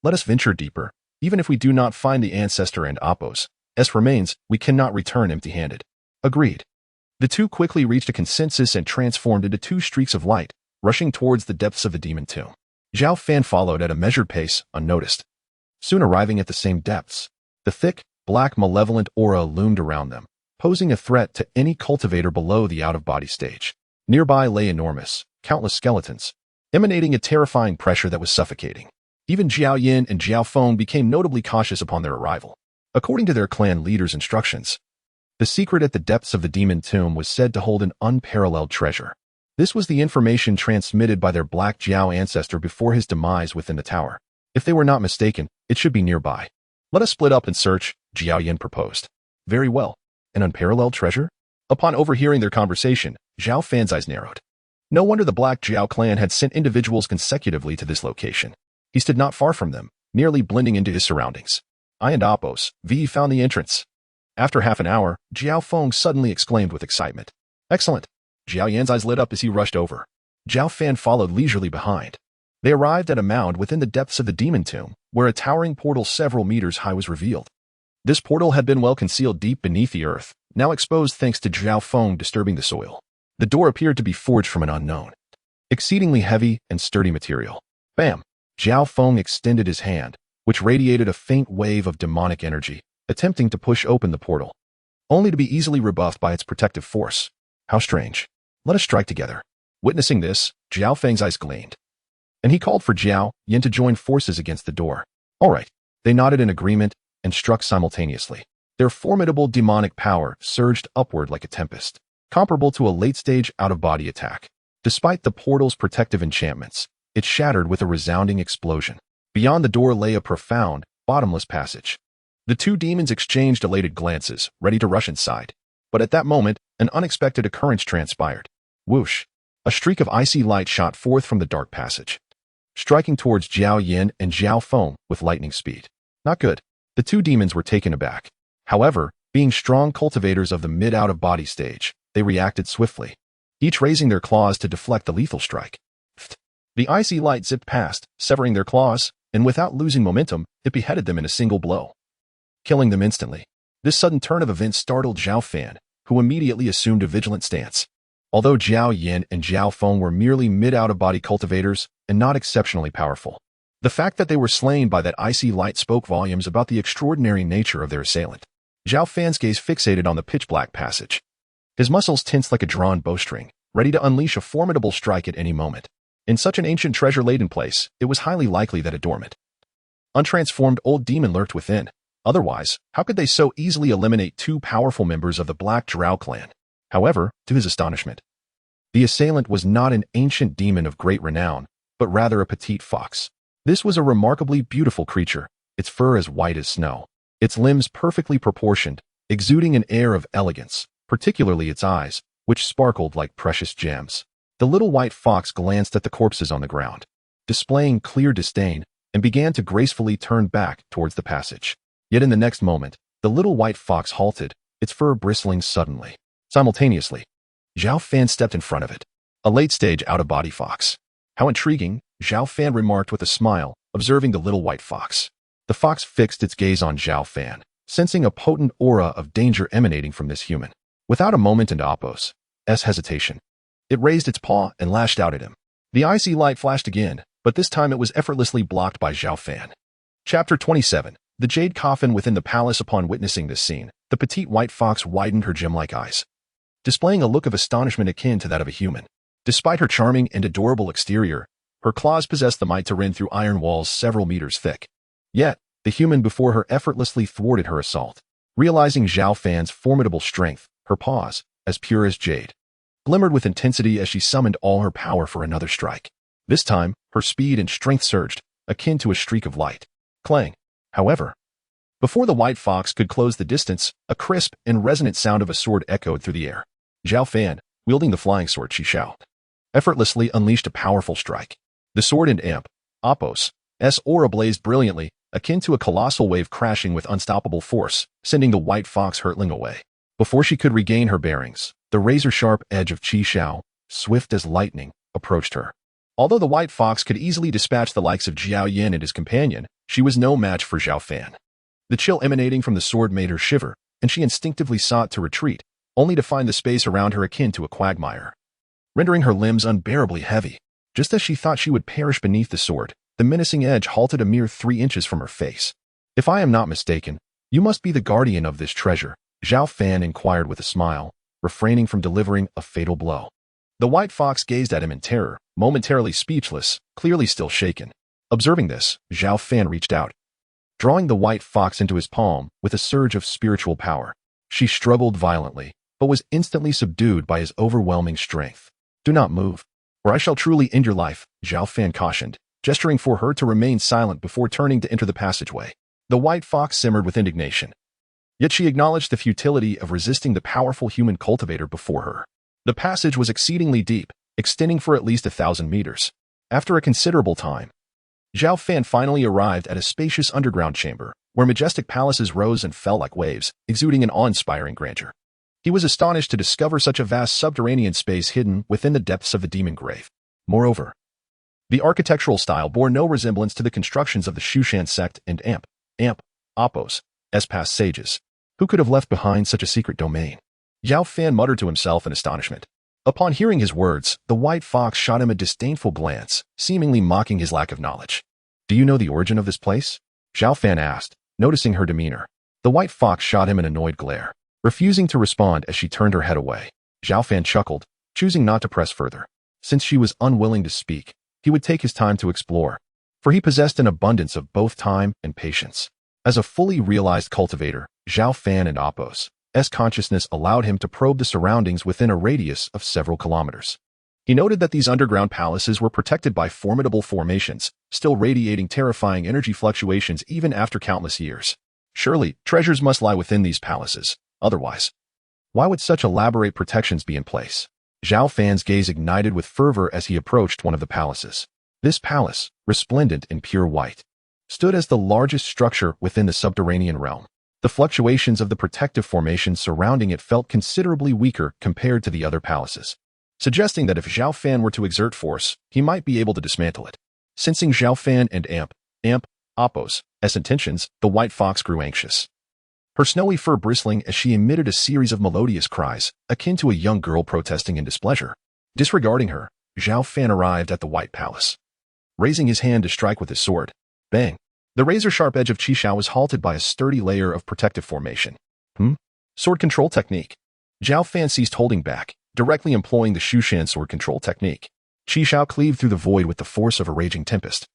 let us venture deeper. Even if we do not find the ancestor and Apos' remains, we cannot return empty-handed. Agreed. The two quickly reached a consensus and transformed into two streaks of light, rushing towards the depths of the demon tomb. Zhao Fan followed at a measured pace, unnoticed. Soon arriving at the same depths, the thick, black malevolent aura loomed around them, posing a threat to any cultivator below the out-of-body stage. Nearby lay enormous, countless skeletons, emanating a terrifying pressure that was suffocating. Even Zhao Yin and Zhao Fan became notably cautious upon their arrival. According to their clan leader's instructions, the secret at the depths of the demon tomb was said to hold an unparalleled treasure. This was the information transmitted by their Black Zhao ancestor before his demise within the tower. If they were not mistaken, it should be nearby. Let us split up and search, Zhao Yin proposed. Very well. An unparalleled treasure? Upon overhearing their conversation, Zhao Fan's eyes narrowed. No wonder the Black Zhao clan had sent individuals consecutively to this location. He stood not far from them, nearly blending into his surroundings. I and Apos' found the entrance. After half an hour, Zhao Fan suddenly exclaimed with excitement. Excellent. Zhao Yan's eyes lit up as he rushed over. Zhao Fan followed leisurely behind. They arrived at a mound within the depths of the demon tomb, where a towering portal several meters high was revealed. This portal had been well concealed deep beneath the earth, now exposed thanks to Zhao Fan disturbing the soil. The door appeared to be forged from an unknown, exceedingly heavy and sturdy material. Bam! Zhao Fan extended his hand, which radiated a faint wave of demonic energy, attempting to push open the portal, only to be easily rebuffed by its protective force. How strange. Let us strike together. Witnessing this, Zhao Fan's eyes gleamed, and he called for Zhao Yin to join forces against the door. All right. They nodded in agreement and struck simultaneously. Their formidable demonic power surged upward like a tempest, comparable to a late-stage out-of-body attack. Despite the portal's protective enchantments, it shattered with a resounding explosion. Beyond the door lay a profound, bottomless passage. The two demons exchanged elated glances, ready to rush inside. But at that moment, an unexpected occurrence transpired. Whoosh! A streak of icy light shot forth from the dark passage, striking towards Zhao Yin and Zhao Fan with lightning speed. Not good. The two demons were taken aback. However, being strong cultivators of the mid-out-of-body stage, they reacted swiftly, each raising their claws to deflect the lethal strike. The icy light zipped past, severing their claws, and without losing momentum, it beheaded them in a single blow, killing them instantly. This sudden turn of events startled Zhao Fan, who immediately assumed a vigilant stance. Although Zhao Yin and Zhao Fan were merely mid-out-of-body cultivators and not exceptionally powerful, the fact that they were slain by that icy light spoke volumes about the extraordinary nature of their assailant. Zhao Fan's gaze fixated on the pitch-black passage. His muscles tensed like a drawn bowstring, ready to unleash a formidable strike at any moment. In such an ancient treasure-laden place, it was highly likely that a dormant, untransformed old demon lurked within. Otherwise, how could they so easily eliminate two powerful members of the Black Zhao clan? However, to his astonishment, the assailant was not an ancient demon of great renown, but rather a petite fox. This was a remarkably beautiful creature, its fur as white as snow, its limbs perfectly proportioned, exuding an air of elegance, particularly its eyes, which sparkled like precious gems. The little white fox glanced at the corpses on the ground, displaying clear disdain, and began to gracefully turn back towards the passage. Yet in the next moment, the little white fox halted, its fur bristling suddenly. Simultaneously, Zhao Fan stepped in front of it. A late-stage out-of-body fox. How intriguing, Zhao Fan remarked with a smile, observing the little white fox. The fox fixed its gaze on Zhao Fan, sensing a potent aura of danger emanating from this human. Without a moment and Apos' hesitation, it raised its paw and lashed out at him. The icy light flashed again, but this time it was effortlessly blocked by Zhao Fan. Chapter 27. The Jade Coffin within the palace. Upon witnessing this scene, the petite white fox widened her gem-like eyes, displaying a look of astonishment akin to that of a human. Despite her charming and adorable exterior, her claws possessed the might to rend through iron walls several meters thick. Yet, the human before her effortlessly thwarted her assault. Realizing Zhao Fan's formidable strength, her paws, as pure as jade, glimmered with intensity as she summoned all her power for another strike. This time, her speed and strength surged, akin to a streak of light. Clang. However, before the white fox could close the distance, a crisp and resonant sound of a sword echoed through the air. Zhao Fan, wielding the flying sword Qishao, effortlessly unleashed a powerful strike. The sword and Apos' aura blazed brilliantly, akin to a colossal wave crashing with unstoppable force, sending the white fox hurtling away. Before she could regain her bearings, the razor-sharp edge of Qishao, swift as lightning, approached her. Although the white fox could easily dispatch the likes of Jiao Yin and his companion, she was no match for Zhao Fan. The chill emanating from the sword made her shiver, and she instinctively sought to retreat, only to find the space around her akin to a quagmire, rendering her limbs unbearably heavy. Just as she thought she would perish beneath the sword, the menacing edge halted a mere 3 inches from her face. "If I am not mistaken, you must be the guardian of this treasure," Zhao Fan inquired with a smile, refraining from delivering a fatal blow. The white fox gazed at him in terror, momentarily speechless, clearly still shaken. Observing this, Zhao Fan reached out, drawing the white fox into his palm with a surge of spiritual power. She struggled violently, but was instantly subdued by his overwhelming strength. "Do not move, or I shall truly end your life," Zhao Fan cautioned, gesturing for her to remain silent before turning to enter the passageway. The white fox simmered with indignation. Yet she acknowledged the futility of resisting the powerful human cultivator before her. The passage was exceedingly deep, extending for at least 1,000 meters. After a considerable time, Zhao Fan finally arrived at a spacious underground chamber, where majestic palaces rose and fell like waves, exuding an awe-inspiring grandeur. He was astonished to discover such a vast subterranean space hidden within the depths of the demon grave. Moreover, the architectural style bore no resemblance to the constructions of the Shushan sect and Apos' past sages. Who could have left behind such a secret domain? Zhao Fan muttered to himself in astonishment. Upon hearing his words, the white fox shot him a disdainful glance, seemingly mocking his lack of knowledge. "Do you know the origin of this place?" Zhao Fan asked, noticing her demeanor. The white fox shot him an annoyed glare, refusing to respond as she turned her head away. Zhao Fan chuckled, choosing not to press further. Since she was unwilling to speak, he would take his time to explore, for he possessed an abundance of both time and patience. As a fully realized cultivator, Zhao Fan and Apos' consciousness allowed him to probe the surroundings within a radius of several kilometers. He noted that these underground palaces were protected by formidable formations, still radiating terrifying energy fluctuations even after countless years. Surely, treasures must lie within these palaces. Otherwise, why would such elaborate protections be in place? Zhao Fan's gaze ignited with fervor as he approached one of the palaces. This palace, resplendent in pure white, stood as the largest structure within the subterranean realm. The fluctuations of the protective formation surrounding it felt considerably weaker compared to the other palaces, suggesting that if Zhao Fan were to exert force, he might be able to dismantle it. Sensing Zhao Fan and Apos' intentions, the white fox grew anxious, her snowy fur bristling as she emitted a series of melodious cries, akin to a young girl protesting in displeasure. Disregarding her, Zhao Fan arrived at the White Palace. Raising his hand to strike with his sword, bang! The razor-sharp edge of Qishao was halted by a sturdy layer of protective formation. Sword control technique. Zhao Fan ceased holding back, directly employing the Shushan sword control technique. Qishao cleaved through the void with the force of a raging tempest,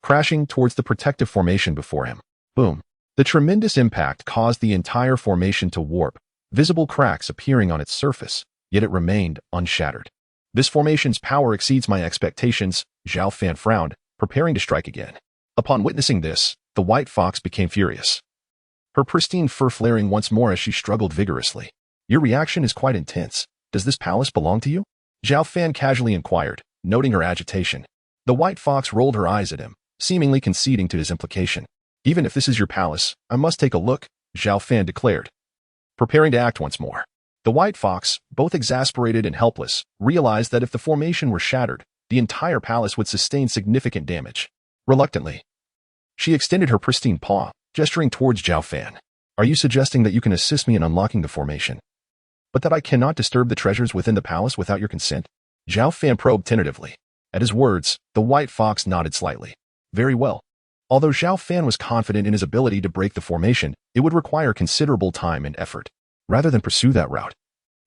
crashing towards the protective formation before him. Boom! The tremendous impact caused the entire formation to warp, visible cracks appearing on its surface, yet it remained unshattered. This formation's power exceeds my expectations, Zhao Fan frowned, preparing to strike again. Upon witnessing this, the white fox became furious, her pristine fur flaring once more as she struggled vigorously. Your reaction is quite intense. Does this palace belong to you? Zhao Fan casually inquired, noting her agitation. The white fox rolled her eyes at him, seemingly conceding to his implication. Even if this is your palace, I must take a look, Zhao Fan declared, preparing to act once more. The white fox, both exasperated and helpless, realized that if the formation were shattered, the entire palace would sustain significant damage. Reluctantly, she extended her pristine paw, gesturing towards Zhao Fan. Are you suggesting that you can assist me in unlocking the formation, but that I cannot disturb the treasures within the palace without your consent? Zhao Fan probed tentatively. At his words, the white fox nodded slightly. Very well. Although Zhao Fan was confident in his ability to break the formation, it would require considerable time and effort. Rather than pursue that route,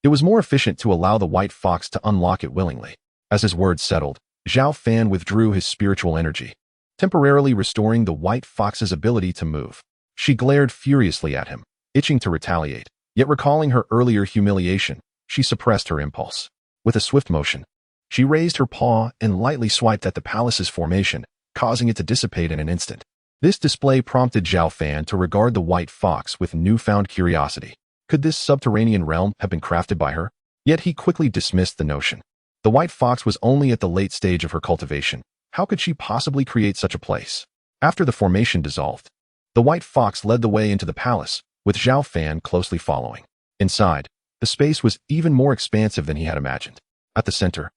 it was more efficient to allow the white fox to unlock it willingly. As his words settled, Zhao Fan withdrew his spiritual energy, temporarily restoring the white fox's ability to move. She glared furiously at him, itching to retaliate, yet recalling her earlier humiliation, she suppressed her impulse. With a swift motion, she raised her paw and lightly swiped at the palace's formation, causing it to dissipate in an instant. This display prompted Zhao Fan to regard the white fox with newfound curiosity. Could this subterranean realm have been crafted by her? Yet he quickly dismissed the notion. The white fox was only at the late stage of her cultivation. How could she possibly create such a place? After the formation dissolved, the white fox led the way into the palace, with Zhao Fan closely following. Inside, the space was even more expansive than he had imagined. At the center,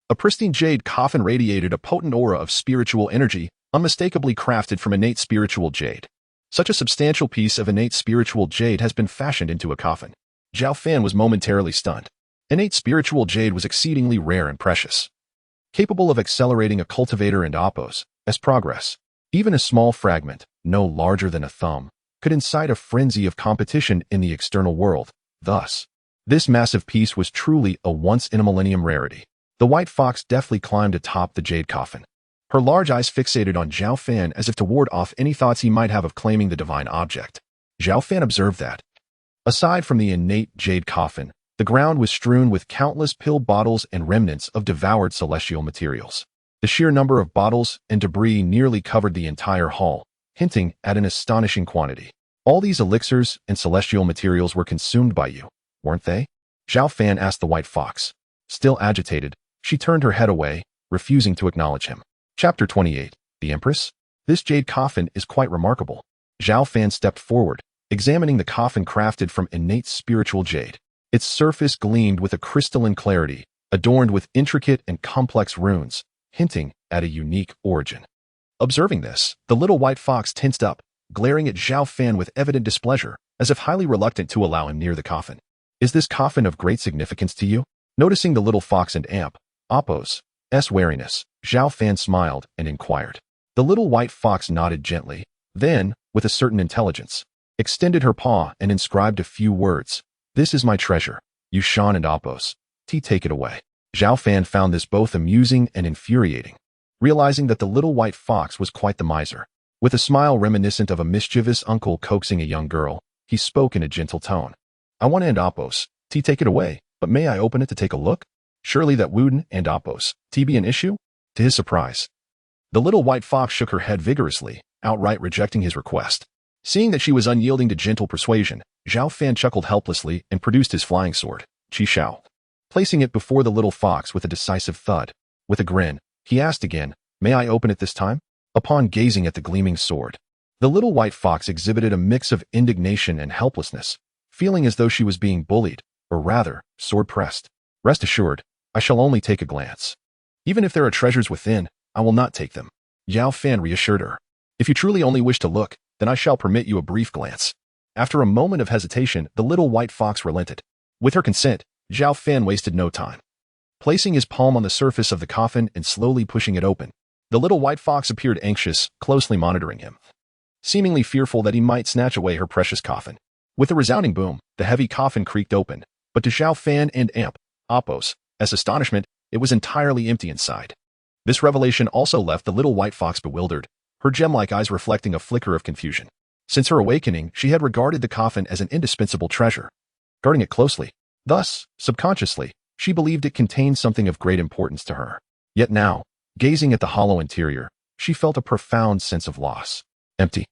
a pristine jade coffin radiated a potent aura of spiritual energy, unmistakably crafted from innate spiritual jade. Such a substantial piece of innate spiritual jade has been fashioned into a coffin. Zhao Fan was momentarily stunned. Innate spiritual jade was exceedingly rare and precious, capable of accelerating a cultivator and Appo's progress. Even a small fragment, no larger than a thumb, could incite a frenzy of competition in the external world. Thus, this massive piece was truly a once-in-a-millennium rarity. The white fox deftly climbed atop the jade coffin, her large eyes fixated on Zhao Fan as if to ward off any thoughts he might have of claiming the divine object. Zhao Fan observed that, aside from the innate jade coffin, the ground was strewn with countless pill bottles and remnants of devoured celestial materials. The sheer number of bottles and debris nearly covered the entire hall, hinting at an astonishing quantity. All these elixirs and celestial materials were consumed by you, weren't they? Zhao Fan asked the white fox. Still agitated, she turned her head away, refusing to acknowledge him. Chapter 28. The Empress? This jade coffin is quite remarkable. Zhao Fan stepped forward, examining the coffin crafted from innate spiritual jade. Its surface gleamed with a crystalline clarity, adorned with intricate and complex runes, hinting at a unique origin. Observing this, the little white fox tensed up, glaring at Zhao Fan with evident displeasure, as if highly reluctant to allow him near the coffin. Is this coffin of great significance to you? Noticing the little fox and Appo's wariness, Zhao Fan smiled and inquired. The little white fox nodded gently, then, with a certain intelligence, extended her paw and inscribed a few words. This is my treasure. You Shan and Appo's. Take it away. Zhao Fan found this both amusing and infuriating, realizing that the little white fox was quite the miser. With a smile reminiscent of a mischievous uncle coaxing a young girl, he spoke in a gentle tone. I want and Appo's. Take it away, but may I open it to take a look? Surely that wouldn't and Appo's be an issue? To his surprise, the little white fox shook her head vigorously, outright rejecting his request. Seeing that she was unyielding to gentle persuasion, Zhao Fan chuckled helplessly and produced his flying sword, Qi Shao, placing it before the little fox with a decisive thud. With a grin, he asked again, may I open it this time? Upon gazing at the gleaming sword, the little white fox exhibited a mix of indignation and helplessness, feeling as though she was being bullied, or rather, sword-pressed. Rest assured, I shall only take a glance. Even if there are treasures within, I will not take them. Zhao Fan reassured her. If you truly only wish to look, then I shall permit you a brief glance. After a moment of hesitation, the little white fox relented. With her consent, Zhao Fan wasted no time. Placing his palm on the surface of the coffin and slowly pushing it open, the little white fox appeared anxious, closely monitoring him, seemingly fearful that he might snatch away her precious coffin. With a resounding boom, the heavy coffin creaked open, but to Zhao Fan and Appo's astonishment, it was entirely empty inside. This revelation also left the little white fox bewildered, her gem-like eyes reflecting a flicker of confusion. Since her awakening, she had regarded the coffin as an indispensable treasure, guarding it closely. Thus, subconsciously, she believed it contained something of great importance to her. Yet now, gazing at the hollow interior, she felt a profound sense of loss. Empty.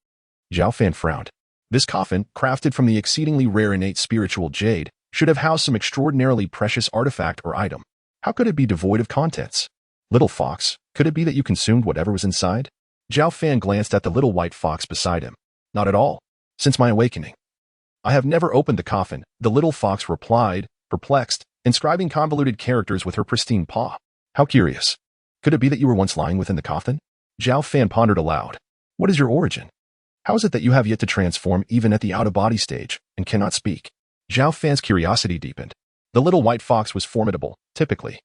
Zhao Fan frowned. This coffin, crafted from the exceedingly rare innate spiritual jade, should have housed some extraordinarily precious artifact or item. How could it be devoid of contents? Little fox, could it be that you consumed whatever was inside? Zhao Fan glanced at the little white fox beside him. Not at all. Since my awakening. I have never opened the coffin, the little fox replied, perplexed, inscribing convoluted characters with her pristine paw. How curious. Could it be that you were once lying within the coffin? Zhao Fan pondered aloud. What is your origin? How is it that you have yet to transform even at the out-of-body stage, and cannot speak? Zhao Fan's curiosity deepened. The little white fox was formidable, typically.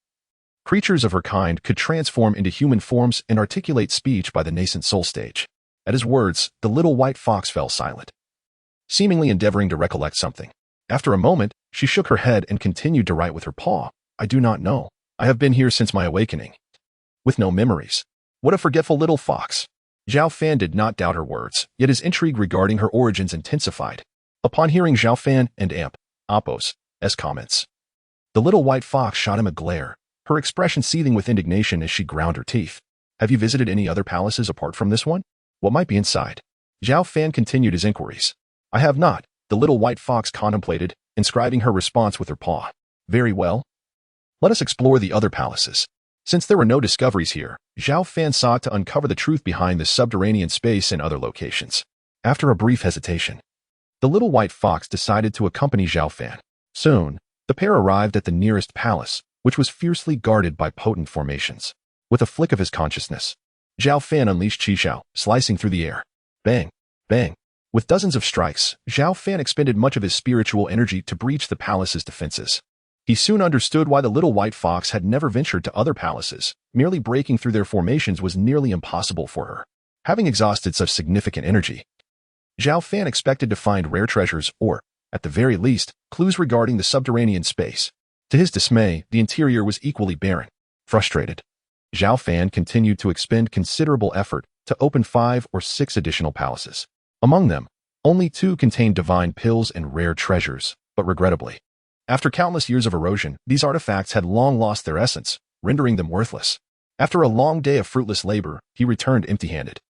Creatures of her kind could transform into human forms and articulate speech by the nascent soul stage. At his words, the little white fox fell silent, seemingly endeavoring to recollect something. After a moment, she shook her head and continued to write with her paw. I do not know. I have been here since my awakening. With no memories. What a forgetful little fox. Zhao Fan did not doubt her words, yet his intrigue regarding her origins intensified. Upon hearing Zhao Fan and Appo's comments, the little white fox shot him a glare, her expression seething with indignation as she ground her teeth. Have you visited any other palaces apart from this one? What might be inside? Zhao Fan continued his inquiries. I have not, the little white fox contemplated, inscribing her response with her paw. Very well. Let us explore the other palaces. Since there were no discoveries here, Zhao Fan sought to uncover the truth behind the subterranean space and other locations. After a brief hesitation, the little white fox decided to accompany Zhao Fan. Soon, the pair arrived at the nearest palace, which was fiercely guarded by potent formations. With a flick of his consciousness, Zhao Fan unleashed Qishao, slicing through the air. Bang! Bang! With dozens of strikes, Zhao Fan expended much of his spiritual energy to breach the palace's defenses. He soon understood why the little white fox had never ventured to other palaces. Merely breaking through their formations was nearly impossible for her. Having exhausted such significant energy, Zhao Fan expected to find rare treasures or, at the very least, clues regarding the subterranean space. To his dismay, the interior was equally barren. Frustrated, Zhao Fan continued to expend considerable effort to open 5 or 6 additional palaces. Among them, only 2 contained divine pills and rare treasures, but regrettably, after countless years of erosion, these artifacts had long lost their essence, rendering them worthless. After a long day of fruitless labor, he returned empty-handed.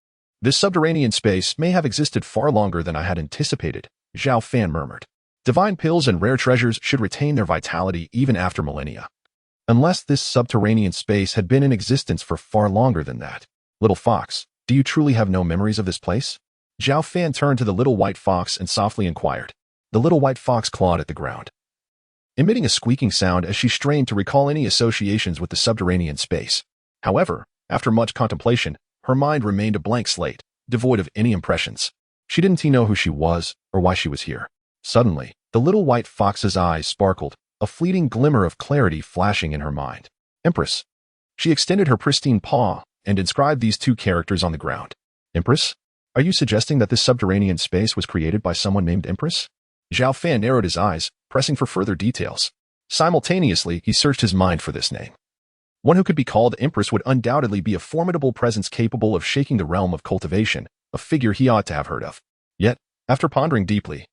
This subterranean space may have existed far longer than I had anticipated, Zhao Fan murmured. Divine pills and rare treasures should retain their vitality even after millennia. Unless this subterranean space had been in existence for far longer than that. Little fox, do you truly have no memories of this place? Zhao Fan turned to the little white fox and softly inquired. The little white fox clawed at the ground, emitting a squeaking sound as she strained to recall any associations with the subterranean space. However, after much contemplation, her mind remained a blank slate, devoid of any impressions. She didn't know who she was or why she was here. Suddenly, the little white fox's eyes sparkled, a fleeting glimmer of clarity flashing in her mind. Empress. She extended her pristine paw and inscribed these 2 characters on the ground. Empress? Are you suggesting that this subterranean space was created by someone named Empress? Zhao Fan narrowed his eyes, pressing for further details. Simultaneously, he searched his mind for this name. One who could be called Empress would undoubtedly be a formidable presence capable of shaking the realm of cultivation, a figure he ought to have heard of. Yet, after pondering deeply,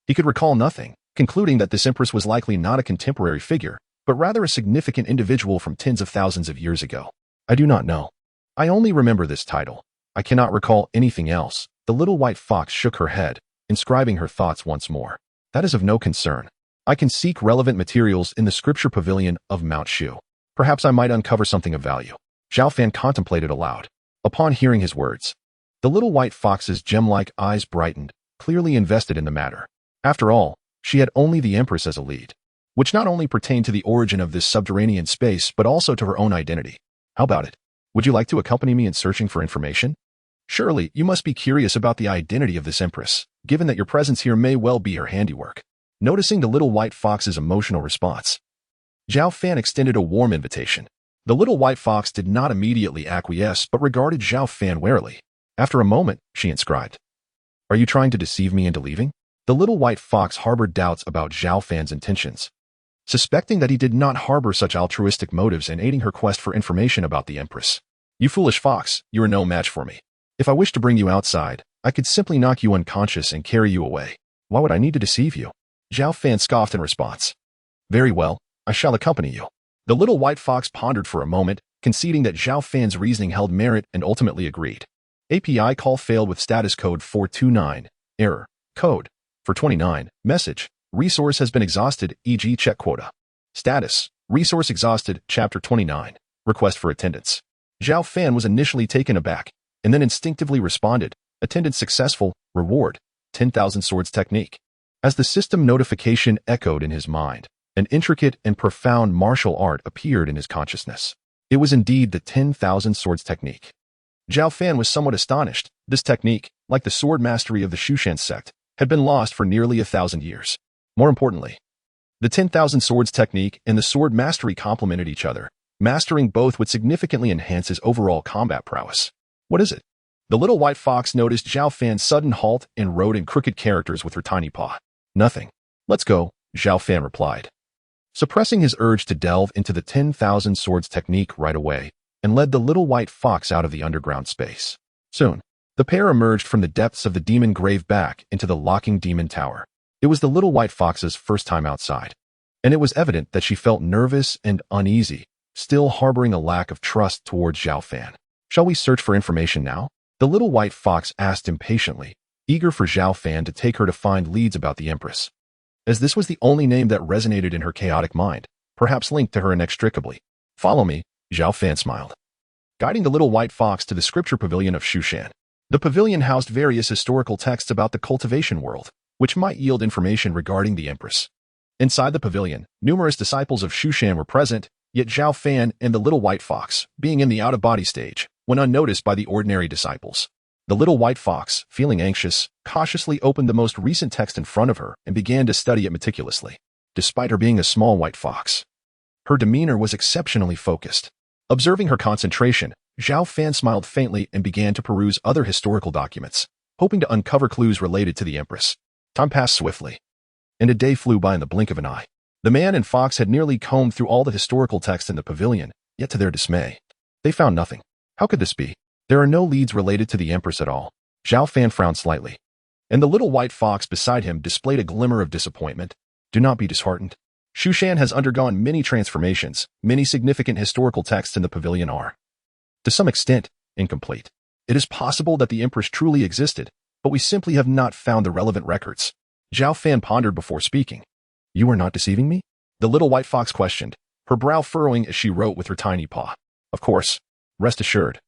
he could recall nothing, concluding that this Empress was likely not a contemporary figure, but rather a significant individual from tens of thousands of years ago. I do not know. I only remember this title. I cannot recall anything else. The little white fox shook her head, inscribing her thoughts once more. That is of no concern. I can seek relevant materials in the scripture pavilion of Mount Shu. Perhaps I might uncover something of value. Zhao Fan contemplated aloud. Upon hearing his words, the little white fox's gem-like eyes brightened, clearly invested in the matter. After all, she had only the Empress as a lead, which not only pertained to the origin of this subterranean space but also to her own identity. How about it? Would you like to accompany me in searching for information? Surely, you must be curious about the identity of this Empress, given that your presence here may well be her handiwork. Noticing the little white fox's emotional response, Zhao Fan extended a warm invitation. The little white fox did not immediately acquiesce but regarded Zhao Fan warily. After a moment, she inscribed, Are you trying to deceive me into leaving? The little white fox harbored doubts about Zhao Fan's intentions. Suspecting that he did not harbor such altruistic motives in aiding her quest for information about the Empress. You foolish fox, you are no match for me. If I wished to bring you outside, I could simply knock you unconscious and carry you away. Why would I need to deceive you? Zhao Fan scoffed in response. Very well, I shall accompany you. The little white fox pondered for a moment, conceding that Zhao Fan's reasoning held merit and ultimately agreed. API call failed with status code 429. Error. Code. 429. Message. Resource has been exhausted, e.g. check quota. Status. Resource exhausted, Chapter 29. Request for attendance. Zhao Fan was initially taken aback, and then instinctively responded, attendance successful, reward, 10,000 swords technique. As the system notification echoed in his mind, an intricate and profound martial art appeared in his consciousness. It was indeed the 10,000 swords technique. Zhao Fan was somewhat astonished. This technique, like the sword mastery of the Shushan sect, had been lost for nearly 1,000 years. More importantly, the 10,000 swords technique and the sword mastery complemented each other. Mastering both would significantly enhance his overall combat prowess. What is it? The little white fox noticed Zhao Fan's sudden halt and wrote in crooked characters with her tiny paw. Nothing. Let's go, Zhao Fan replied, suppressing his urge to delve into the 10,000 swords technique right away, and led the little white fox out of the underground space. Soon, the pair emerged from the depths of the demon grave back into the locking demon tower. It was the little white fox's first time outside, and it was evident that she felt nervous and uneasy, still harboring a lack of trust towards Zhao Fan. Shall we search for information now? The little white fox asked impatiently, eager for Zhao Fan to take her to find leads about the Empress. As this was the only name that resonated in her chaotic mind, perhaps linked to her inextricably. Follow me, Zhao Fan smiled, guiding the little white fox to the scripture pavilion of Shushan. The pavilion housed various historical texts about the cultivation world, which might yield information regarding the Empress. Inside the pavilion, numerous disciples of Shushan were present, yet Zhao Fan and the little white fox, being in the out-of-body stage, went unnoticed by the ordinary disciples. The little white fox, feeling anxious, cautiously opened the most recent text in front of her and began to study it meticulously. Despite her being a small white fox, her demeanor was exceptionally focused. Observing her concentration, Zhao Fan smiled faintly and began to peruse other historical documents, hoping to uncover clues related to the Empress. Time passed swiftly, and a day flew by in the blink of an eye. The man and fox had nearly combed through all the historical texts in the pavilion, yet to their dismay, they found nothing. How could this be? There are no leads related to the Empress at all. Zhao Fan frowned slightly, and the little white fox beside him displayed a glimmer of disappointment. Do not be disheartened. Shushan has undergone many transformations. Many significant historical texts in the pavilion are, to some extent, incomplete. It is possible that the Empress truly existed, but we simply have not found the relevant records. Zhao Fan pondered before speaking. You are not deceiving me? The little white fox questioned, her brow furrowing as she wrote with her tiny paw. Of course. Rest assured.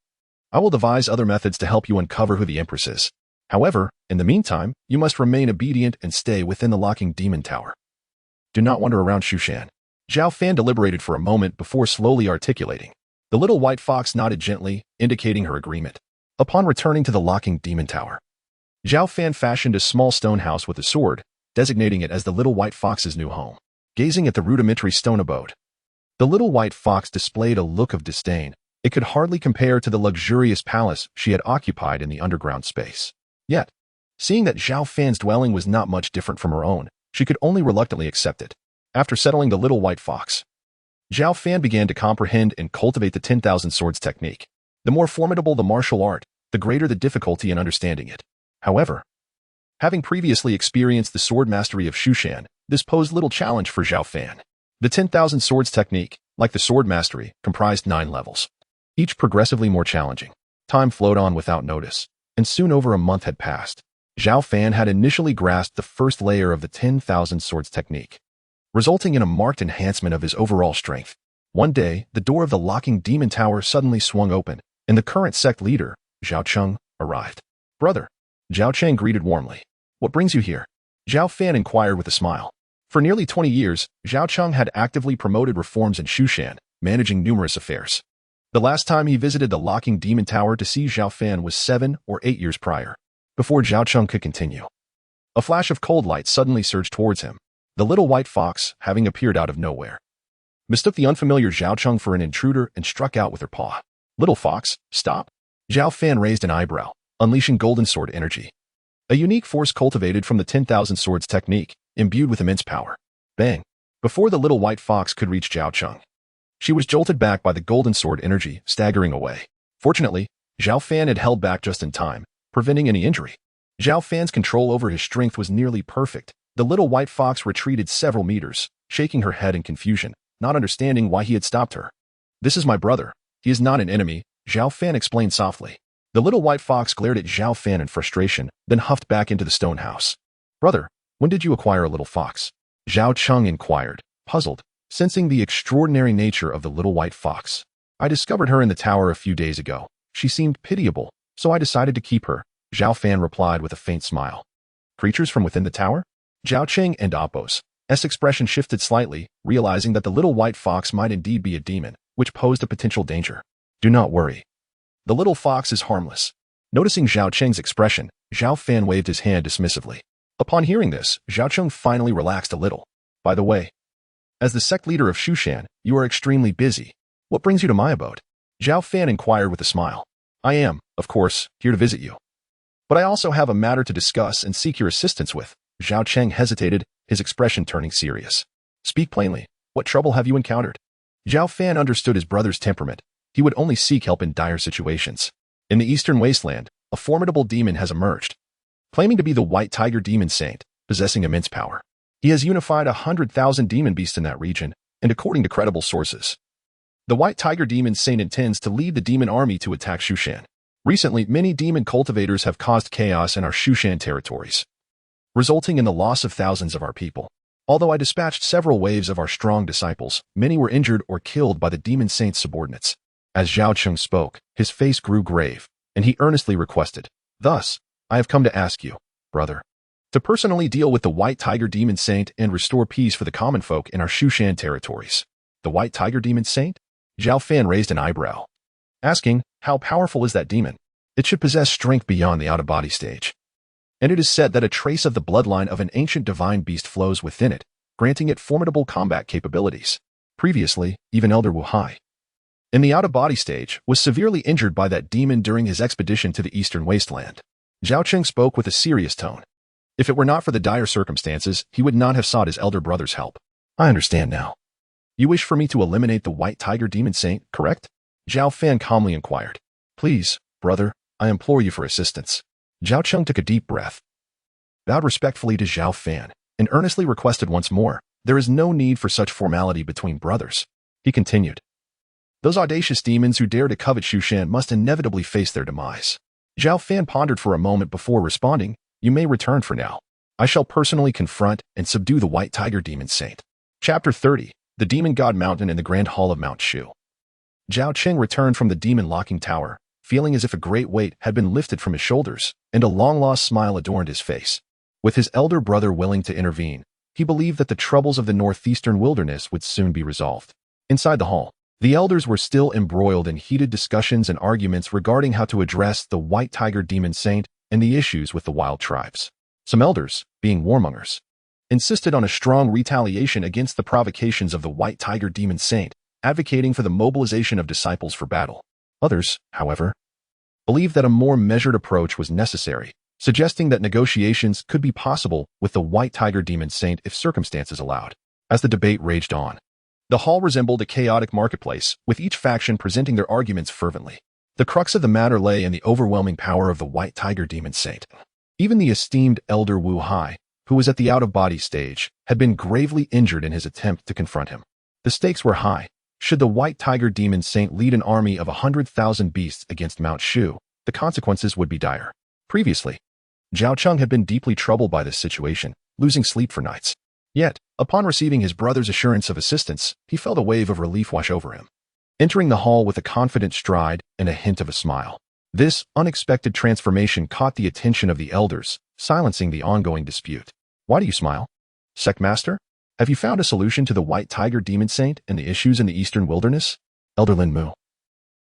I will devise other methods to help you uncover who the Empress is. However, in the meantime, you must remain obedient and stay within the locking demon tower. Do not wander around Shushan. Zhao Fan deliberated for a moment before slowly articulating. The little white fox nodded gently, indicating her agreement. Upon returning to the locking demon tower, Zhao Fan fashioned a small stone house with a sword, designating it as the little white fox's new home. Gazing at the rudimentary stone abode, the little white fox displayed a look of disdain. It could hardly compare to the luxurious palace she had occupied in the underground space. Yet, seeing that Zhao Fan's dwelling was not much different from her own, she could only reluctantly accept it. After settling the little white fox, Zhao Fan began to comprehend and cultivate the 10,000 swords technique. The more formidable the martial art, the greater the difficulty in understanding it. However, having previously experienced the sword mastery of Shushan, this posed little challenge for Zhao Fan. The 10,000 swords technique, like the sword mastery, comprised 9 levels, each progressively more challenging. Time flowed on without notice, and soon over a month had passed. Zhao Fan had initially grasped the first layer of the 10,000 swords technique, resulting in a marked enhancement of his overall strength. One day, the door of the locking demon tower suddenly swung open, and the current sect leader, Zhao Cheng, arrived. Brother, Zhao Cheng greeted warmly. What brings you here? Zhao Fan inquired with a smile. For nearly 20 years, Zhao Cheng had actively promoted reforms in Shushan, managing numerous affairs. The last time he visited the locking demon tower to see Zhao Fan was 7 or 8 years prior. Before Zhao Cheng could continue, a flash of cold light suddenly surged towards him. The little white fox, having appeared out of nowhere, mistook the unfamiliar Zhao Cheng for an intruder and struck out with her paw. Little fox, stop! Zhao Fan raised an eyebrow, unleashing golden sword energy, a unique force cultivated from the 10,000 swords technique, imbued with immense power. Bang! Before the little white fox could reach Zhao Cheng, she was jolted back by the golden sword energy, staggering away. Fortunately, Zhao Fan had held back just in time, preventing any injury. Zhao Fan's control over his strength was nearly perfect. The little white fox retreated several meters, shaking her head in confusion, not understanding why he had stopped her. This is my brother, He is not an enemy, Zhao Fan explained softly. The little white fox glared at Zhao Fan in frustration, then huffed back into the stone house. Brother, when did you acquire a little fox? Zhao Cheng inquired, puzzled, sensing the extraordinary nature of the little white fox. I discovered her in the tower a few days ago. She seemed pitiable, so I decided to keep her, Zhao Fan replied with a faint smile. Creatures from within the tower? Zhao Cheng and Appo's expression shifted slightly, realizing that the little white fox might indeed be a demon, which posed a potential danger. Do not worry. The little fox is harmless. Noticing Zhao Cheng's expression, Zhao Fan waved his hand dismissively. Upon hearing this, Zhao Cheng finally relaxed a little. By the way, as the sect leader of Shushan, you are extremely busy. What brings you to my abode? Zhao Fan inquired with a smile. I am, of course, here to visit you. But I also have a matter to discuss and seek your assistance with. Zhao Cheng hesitated, his expression turning serious. Speak plainly. What trouble have you encountered? Zhao Fan understood his brother's temperament. He would only seek help in dire situations. In the eastern wasteland, a formidable demon has emerged. Claiming to be the White Tiger Demon Saint, possessing immense power. He has unified 100,000 demon beasts in that region, and according to credible sources, the White Tiger Demon Saint intends to lead the demon army to attack Shushan. Recently, many demon cultivators have caused chaos in our Shushan territories, resulting in the loss of thousands of our people. Although I dispatched several waves of our strong disciples, many were injured or killed by the demon saint's subordinates. As Zhao Cheng spoke, his face grew grave, and he earnestly requested, Thus, I have come to ask you, brother, to personally deal with the White Tiger Demon Saint and restore peace for the common folk in our Shushan territories. The White Tiger Demon Saint? Zhao Fan raised an eyebrow, asking, how powerful is that demon? It should possess strength beyond the out-of-body stage. And it is said that a trace of the bloodline of an ancient divine beast flows within it, granting it formidable combat capabilities. Previously, even Elder Wu Hai, in the out-of-body stage, was severely injured by that demon during his expedition to the eastern wasteland. Zhao Cheng spoke with a serious tone. If it were not for the dire circumstances, he would not have sought his elder brother's help. I understand now. You wish for me to eliminate the White Tiger Demon Saint, correct? Zhao Fan calmly inquired. Please, brother, I implore you for assistance. Zhao Cheng took a deep breath, bowed respectfully to Zhao Fan, and earnestly requested once more, there is no need for such formality between brothers. He continued. Those audacious demons who dare to covet Shushan must inevitably face their demise. Zhao Fan pondered for a moment before responding, You may return for now. I shall personally confront and subdue the White Tiger Demon Saint. Chapter 30. The Demon God Mountain in the Grand Hall of Mount Shu. Zhao Cheng returned from the demon locking tower, feeling as if a great weight had been lifted from his shoulders, and a long-lost smile adorned his face. With his elder brother willing to intervene, he believed that the troubles of the northeastern wilderness would soon be resolved. Inside the hall, the elders were still embroiled in heated discussions and arguments regarding how to address the White Tiger Demon Saint and the issues with the wild tribes. Some elders, being warmongers, insisted on a strong retaliation against the provocations of the White Tiger Demon Saint, advocating for the mobilization of disciples for battle. Others, however, believed that a more measured approach was necessary, suggesting that negotiations could be possible with the White Tiger Demon Saint if circumstances allowed. As the debate raged on, the hall resembled a chaotic marketplace, with each faction presenting their arguments fervently. The crux of the matter lay in the overwhelming power of the White Tiger Demon Saint. Even the esteemed Elder Wu Hai, who was at the out-of-body stage, had been gravely injured in his attempt to confront him. The stakes were high. Should the White Tiger Demon Saint lead an army of 100,000 beasts against Mount Shu, the consequences would be dire. Previously, Zhao Cheng had been deeply troubled by this situation, losing sleep for nights. Yet, upon receiving his brother's assurance of assistance, he felt a wave of relief wash over him, entering the hall with a confident stride and a hint of a smile. This unexpected transformation caught the attention of the elders, silencing the ongoing dispute. Why do you smile? Sect Master? Have you found a solution to the White Tiger Demon Saint and the issues in the eastern wilderness? Elder Lin Mu,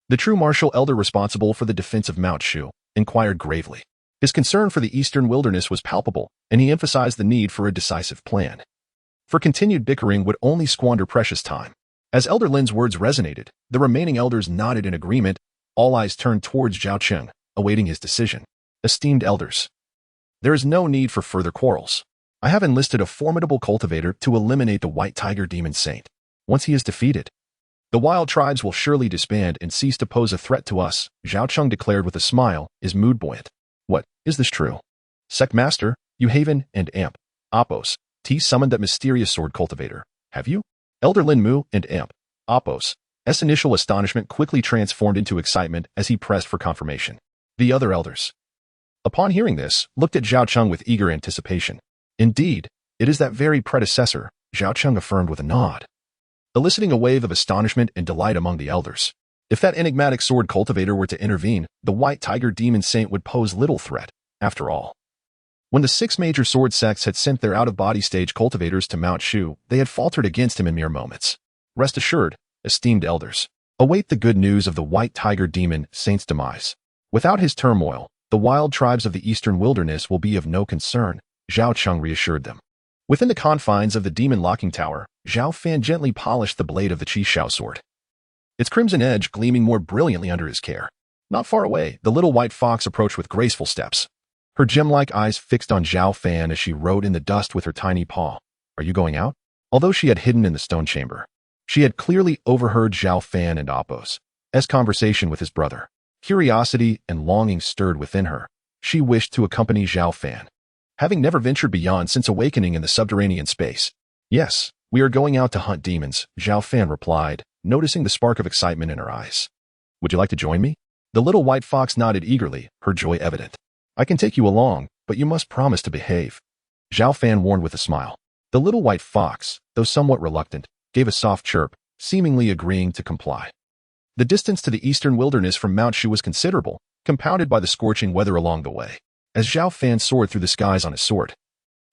the true martial elder responsible for the defense of Mount Shu, inquired gravely. His concern for the eastern wilderness was palpable, and he emphasized the need for a decisive plan. For continued bickering would only squander precious time. As Elder Lin's words resonated, the remaining elders nodded in agreement. All eyes turned towards Zhao Cheng, awaiting his decision. Esteemed elders, there is no need for further quarrels. I have enlisted a formidable cultivator to eliminate the White Tiger Demon Saint. Once he is defeated, the wild tribes will surely disband and cease to pose a threat to us, Zhao Cheng declared with a smile, his mood buoyant. What, is this true? Sect Master, Yuhaven and Amp, Appo's, summoned that mysterious sword cultivator. Have you? Elder Lin Mu and Amp, Appo's, Zhao's initial astonishment quickly transformed into excitement as he pressed for confirmation. The other elders, upon hearing this, looked at Zhao Cheng with eager anticipation. Indeed, it is that very predecessor, Zhao Cheng affirmed with a nod, eliciting a wave of astonishment and delight among the elders. If that enigmatic sword cultivator were to intervene, the White Tiger Demon Saint would pose little threat, after all. When the 6 major sword sects had sent their out-of-body stage cultivators to Mount Shu, they had faltered against him in mere moments. Rest assured, esteemed elders, await the good news of the White Tiger Demon Saint's demise. Without his turmoil, the wild tribes of the eastern wilderness will be of no concern, Zhao Cheng reassured them. Within the confines of the demon locking tower, Zhao Fan gently polished the blade of the Qi Shao sword, its crimson edge gleaming more brilliantly under his care. Not far away, the little white fox approached with graceful steps, her gem-like eyes fixed on Zhao Fan as she rode in the dust with her tiny paw. Are you going out? Although she had hidden in the stone chamber, she had clearly overheard Zhao Fan and Appo's conversation with his brother. Curiosity and longing stirred within her. She wished to accompany Zhao Fan, having never ventured beyond since awakening in the subterranean space. Yes, we are going out to hunt demons, Zhao Fan replied, noticing the spark of excitement in her eyes. Would you like to join me? The little white fox nodded eagerly, her joy evident. I can take you along, but you must promise to behave, Zhao Fan warned with a smile. The little white fox, though somewhat reluctant, gave a soft chirp, seemingly agreeing to comply. The distance to the eastern wilderness from Mount Shu was considerable, compounded by the scorching weather along the way. As Zhao Fan soared through the skies on his sword,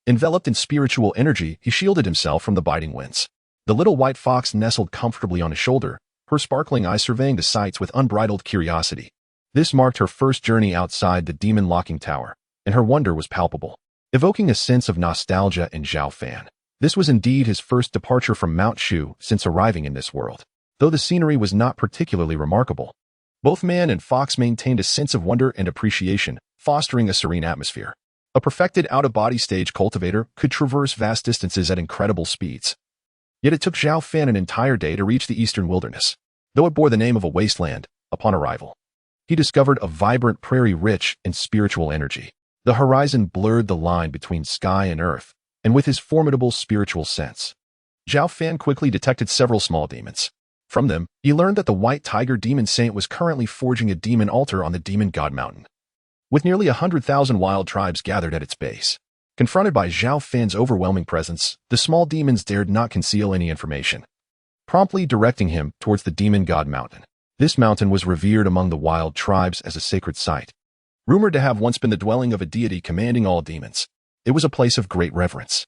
enveloped in spiritual energy, he shielded himself from the biting winds. The little white fox nestled comfortably on his shoulder, her sparkling eyes surveying the sights with unbridled curiosity. This marked her first journey outside the demon locking tower, and her wonder was palpable, evoking a sense of nostalgia in Zhao Fan. This was indeed his first departure from Mount Shu since arriving in this world. Though the scenery was not particularly remarkable, both man and fox maintained a sense of wonder and appreciation, fostering a serene atmosphere. A perfected out-of-body stage cultivator could traverse vast distances at incredible speeds. Yet it took Zhao Fan an entire day to reach the eastern wilderness. Though it bore the name of a wasteland, upon arrival, he discovered a vibrant prairie rich in spiritual energy. The horizon blurred the line between sky and earth, and with his formidable spiritual sense, Zhao Fan quickly detected several small demons. From them, he learned that the White Tiger Demon Saint was currently forging a demon altar on the Demon God Mountain, with nearly 100,000 wild tribes gathered at its base. Confronted by Zhao Fan's overwhelming presence, the small demons dared not conceal any information, promptly directing him towards the Demon God Mountain. This mountain was revered among the wild tribes as a sacred site, rumored to have once been the dwelling of a deity commanding all demons. It was a place of great reverence,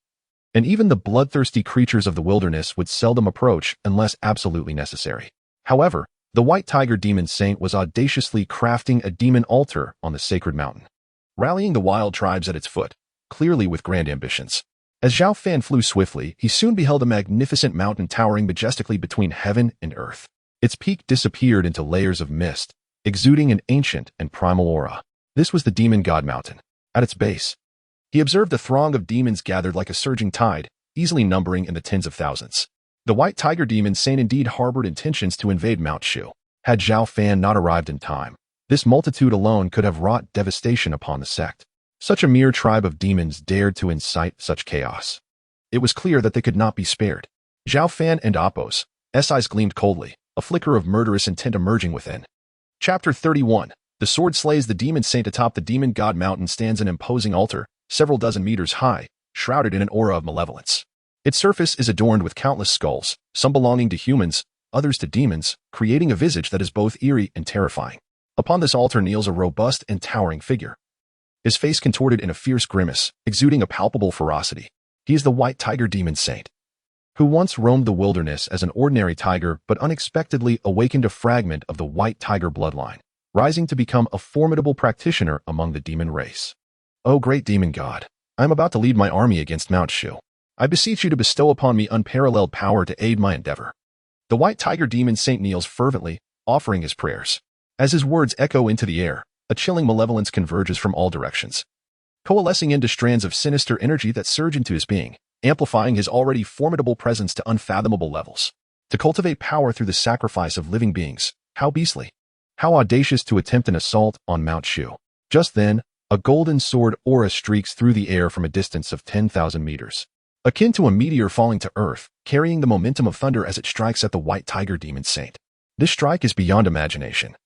and even the bloodthirsty creatures of the wilderness would seldom approach unless absolutely necessary. However, the White Tiger Demon Saint was audaciously crafting a demon altar on the sacred mountain, rallying the wild tribes at its foot, clearly with grand ambitions. As Zhao Fan flew swiftly, he soon beheld a magnificent mountain towering majestically between heaven and earth. Its peak disappeared into layers of mist, exuding an ancient and primal aura. This was the Demon God Mountain. At its base, he observed a throng of demons gathered like a surging tide, easily numbering in the tens of thousands. The White Tiger Demon Saint indeed harbored intentions to invade Mount Shu. Had Zhao Fan not arrived in time, this multitude alone could have wrought devastation upon the sect. Such a mere tribe of demons dared to incite such chaos. It was clear that they could not be spared. Zhao Fan and Appo's eyes gleamed coldly, a flicker of murderous intent emerging within. Chapter 31. The sword slays the demon saint. Atop the Demon God Mountain stands an imposing altar, several dozen meters high, shrouded in an aura of malevolence. Its surface is adorned with countless skulls, some belonging to humans, others to demons, creating a visage that is both eerie and terrifying. Upon this altar kneels a robust and towering figure, his face contorted in a fierce grimace, exuding a palpable ferocity. He is the White Tiger Demon Saint, who once roamed the wilderness as an ordinary tiger but unexpectedly awakened a fragment of the White Tiger bloodline, rising to become a formidable practitioner among the demon race. O great demon god, I am about to lead my army against Mount Shu. I beseech you to bestow upon me unparalleled power to aid my endeavor. The White Tiger Demon Saint kneels fervently, offering his prayers. As his words echo into the air, a chilling malevolence converges from all directions, coalescing into strands of sinister energy that surge into his being, amplifying his already formidable presence to unfathomable levels. To cultivate power through the sacrifice of living beings, how beastly, how audacious to attempt an assault on Mount Shu. Just then, a golden sword aura streaks through the air from a distance of 10,000 meters, akin to a meteor falling to earth, carrying the momentum of thunder as it strikes at the White Tiger Demon Saint. This strike is beyond imagination,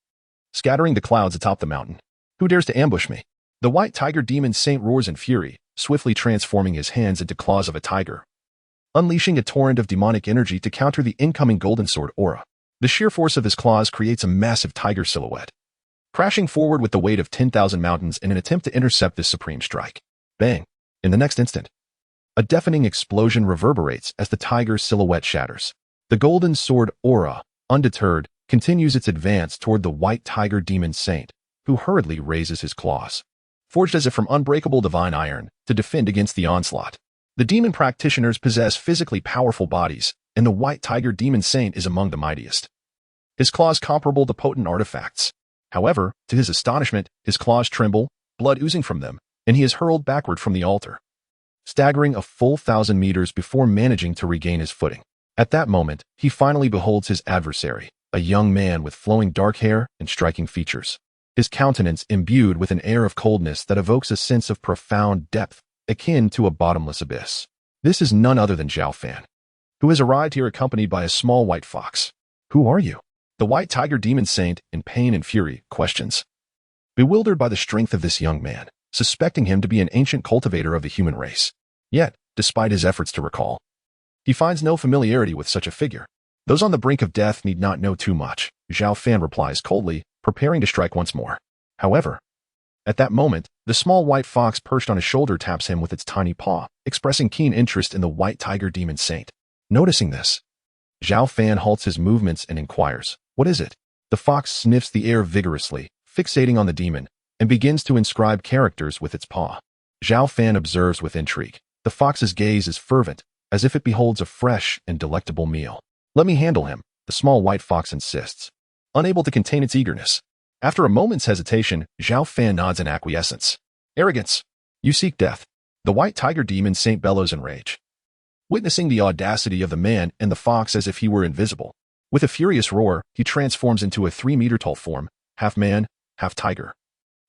scattering the clouds atop the mountain. Who dares to ambush me? The white tiger demon saint roars in fury, swiftly transforming his hands into claws of a tiger, unleashing a torrent of demonic energy to counter the incoming golden sword aura. The sheer force of his claws creates a massive tiger silhouette, crashing forward with the weight of 10,000 mountains in an attempt to intercept this supreme strike. Bang! In the next instant, a deafening explosion reverberates as the tiger's silhouette shatters. The golden sword aura, undeterred, continues its advance toward the white tiger demon saint, who hurriedly raises his claws, forged as if from unbreakable divine iron, to defend against the onslaught. The demon practitioners possess physically powerful bodies, and the white tiger demon saint is among the mightiest. His claws comparable to potent artifacts. However, to his astonishment, his claws tremble, blood oozing from them, and he is hurled backward from the altar, staggering a full 1,000 meters before managing to regain his footing. At that moment, he finally beholds his adversary, a young man with flowing dark hair and striking features. His countenance imbued with an air of coldness that evokes a sense of profound depth, akin to a bottomless abyss. This is none other than Zhao Fan, who has arrived here accompanied by a small white fox. Who are you? The white tiger demon saint, in pain and fury, questions, bewildered by the strength of this young man, suspecting him to be an ancient cultivator of the human race. Yet, despite his efforts to recall, he finds no familiarity with such a figure. Those on the brink of death need not know too much, Zhao Fan replies coldly, preparing to strike once more. However, at that moment, the small white fox perched on his shoulder taps him with its tiny paw, expressing keen interest in the white tiger demon saint. Noticing this, Zhao Fan halts his movements and inquires, "What is it?" The fox sniffs the air vigorously, fixating on the demon, and begins to inscribe characters with its paw. Zhao Fan observes with intrigue. The fox's gaze is fervent, as if it beholds a fresh and delectable meal. "Let me handle him," the small white fox insists, unable to contain its eagerness. After a moment's hesitation, Zhao Fan nods in acquiescence. "Arrogance! You seek death." The white tiger demon saint bellows in rage, witnessing the audacity of the man and the fox as if he were invisible. With a furious roar, he transforms into a 3-meter-tall form, half man, half tiger,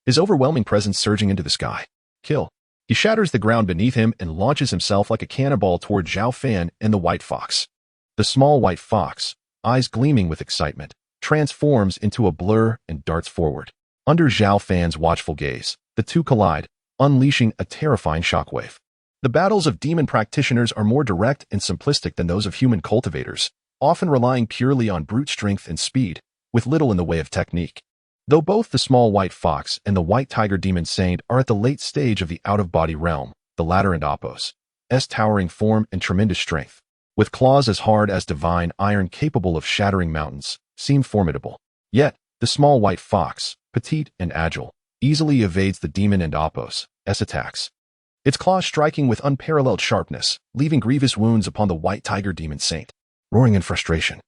his overwhelming presence surging into the sky. Kill. He shatters the ground beneath him and launches himself like a cannonball toward Zhao Fan and the white fox. The small white fox, eyes gleaming with excitement, transforms into a blur and darts forward. Under Zhao Fan's watchful gaze, the two collide, unleashing a terrifying shockwave. The battles of demon practitioners are more direct and simplistic than those of human cultivators, often relying purely on brute strength and speed, with little in the way of technique. Though both the small white fox and the white tiger demon saint are at the late stage of the out-of-body realm, the latter and Appos, towering form and tremendous strength, with claws as hard as divine iron capable of shattering mountains, seem formidable. Yet, the small white fox, petite and agile, easily evades the demon and Appos' attacks, its claws striking with unparalleled sharpness, leaving grievous wounds upon the white tiger demon saint. Roaring in frustration,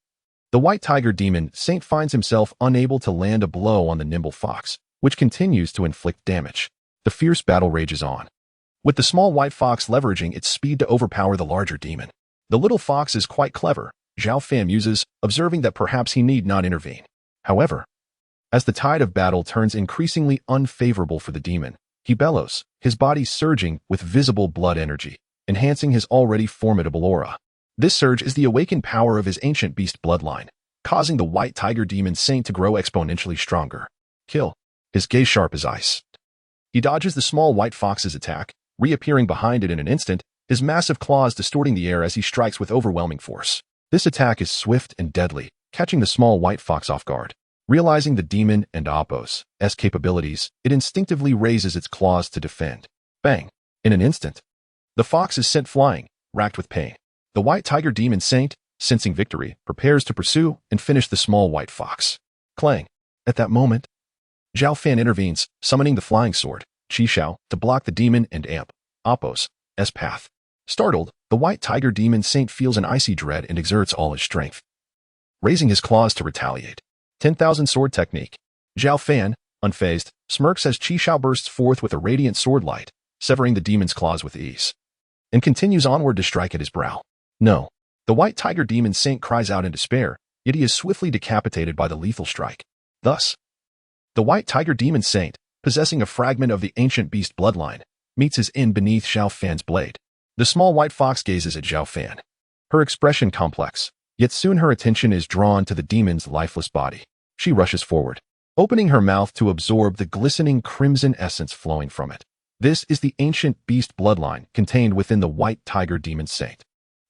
the white tiger demon saint finds himself unable to land a blow on the nimble fox, which continues to inflict damage. The fierce battle rages on, with the small white fox leveraging its speed to overpower the larger demon. The little fox is quite clever, Zhao Fan muses, observing that perhaps he need not intervene. However, as the tide of battle turns increasingly unfavorable for the demon, he bellows, his body surging with visible blood energy, enhancing his already formidable aura. This surge is the awakened power of his ancient beast bloodline, causing the white tiger demon saint to grow exponentially stronger. Kill. His gaze sharp as ice. He dodges the small white fox's attack, reappearing behind it in an instant, his massive claws distorting the air as he strikes with overwhelming force. This attack is swift and deadly, catching the small white fox off guard. Realizing the demon and Appos' capabilities, it instinctively raises its claws to defend. Bang! In an instant, the fox is sent flying, racked with pain. The white tiger demon saint, sensing victory, prepares to pursue and finish the small white fox. Clang! At that moment, Zhao Fan intervenes, summoning the flying sword, Qishao, to block the demon and Appos' path. Startled, the white tiger demon saint feels an icy dread and exerts all his strength, raising his claws to retaliate. 10,000 sword technique. Zhao Fan, unfazed, smirks as Qishao bursts forth with a radiant sword light, severing the demon's claws with ease, and continues onward to strike at his brow. No. The white tiger demon saint cries out in despair, yet he is swiftly decapitated by the lethal strike. Thus, the white tiger demon saint, possessing a fragment of the ancient beast bloodline, meets his end beneath Zhao Fan's blade. The small white fox gazes at Zhao Fan, her expression complex, Yet soon her attention is drawn to the demon's lifeless body. She rushes forward, opening her mouth to absorb the glistening crimson essence flowing from it. This is the ancient beast bloodline contained within the white tiger demon saint.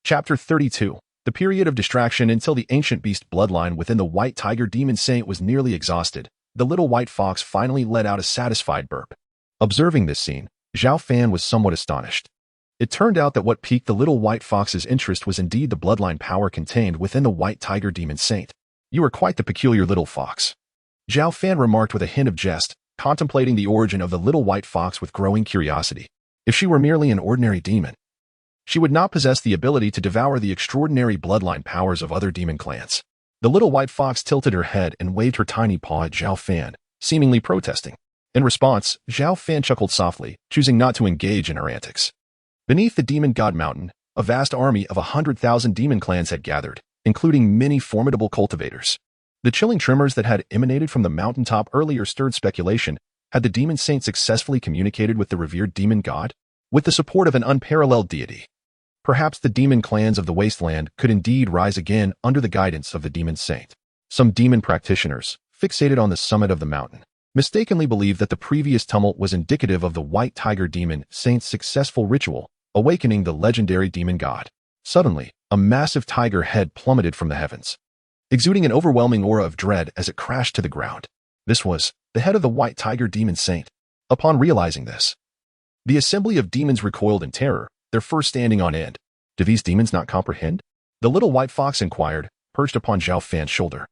Chapter 32. The period of distraction until the ancient beast bloodline within the white tiger demon saint was nearly exhausted. The little white fox finally let out a satisfied burp. Observing this scene, Zhao Fan was somewhat astonished. It turned out that what piqued the little white fox's interest was indeed the bloodline power contained within the white tiger demon saint. "You are quite the peculiar little fox," Zhao Fan remarked with a hint of jest, contemplating the origin of the little white fox with growing curiosity. If she were merely an ordinary demon, she would not possess the ability to devour the extraordinary bloodline powers of other demon clans. The little white fox tilted her head and waved her tiny paw at Zhao Fan, seemingly protesting. In response, Zhao Fan chuckled softly, choosing not to engage in her antics. Beneath the demon god mountain, a vast army of 100,000 demon clans had gathered, including many formidable cultivators. The chilling tremors that had emanated from the mountaintop earlier stirred speculation. Had the demon saint successfully communicated with the revered demon god? With the support of an unparalleled deity, perhaps the demon clans of the wasteland could indeed rise again under the guidance of the demon saint. Some demon practitioners, fixated on the summit of the mountain, mistakenly believed that the previous tumult was indicative of the white tiger demon saint's successful ritual, awakening the legendary demon god. Suddenly, a massive tiger head plummeted from the heavens, exuding an overwhelming aura of dread as it crashed to the ground. This was the head of the white tiger demon saint. Upon realizing this, the assembly of demons recoiled in terror, their fur standing on end. "Do these demons not comprehend?" the little white fox inquired, perched upon Zhao Fan's shoulder,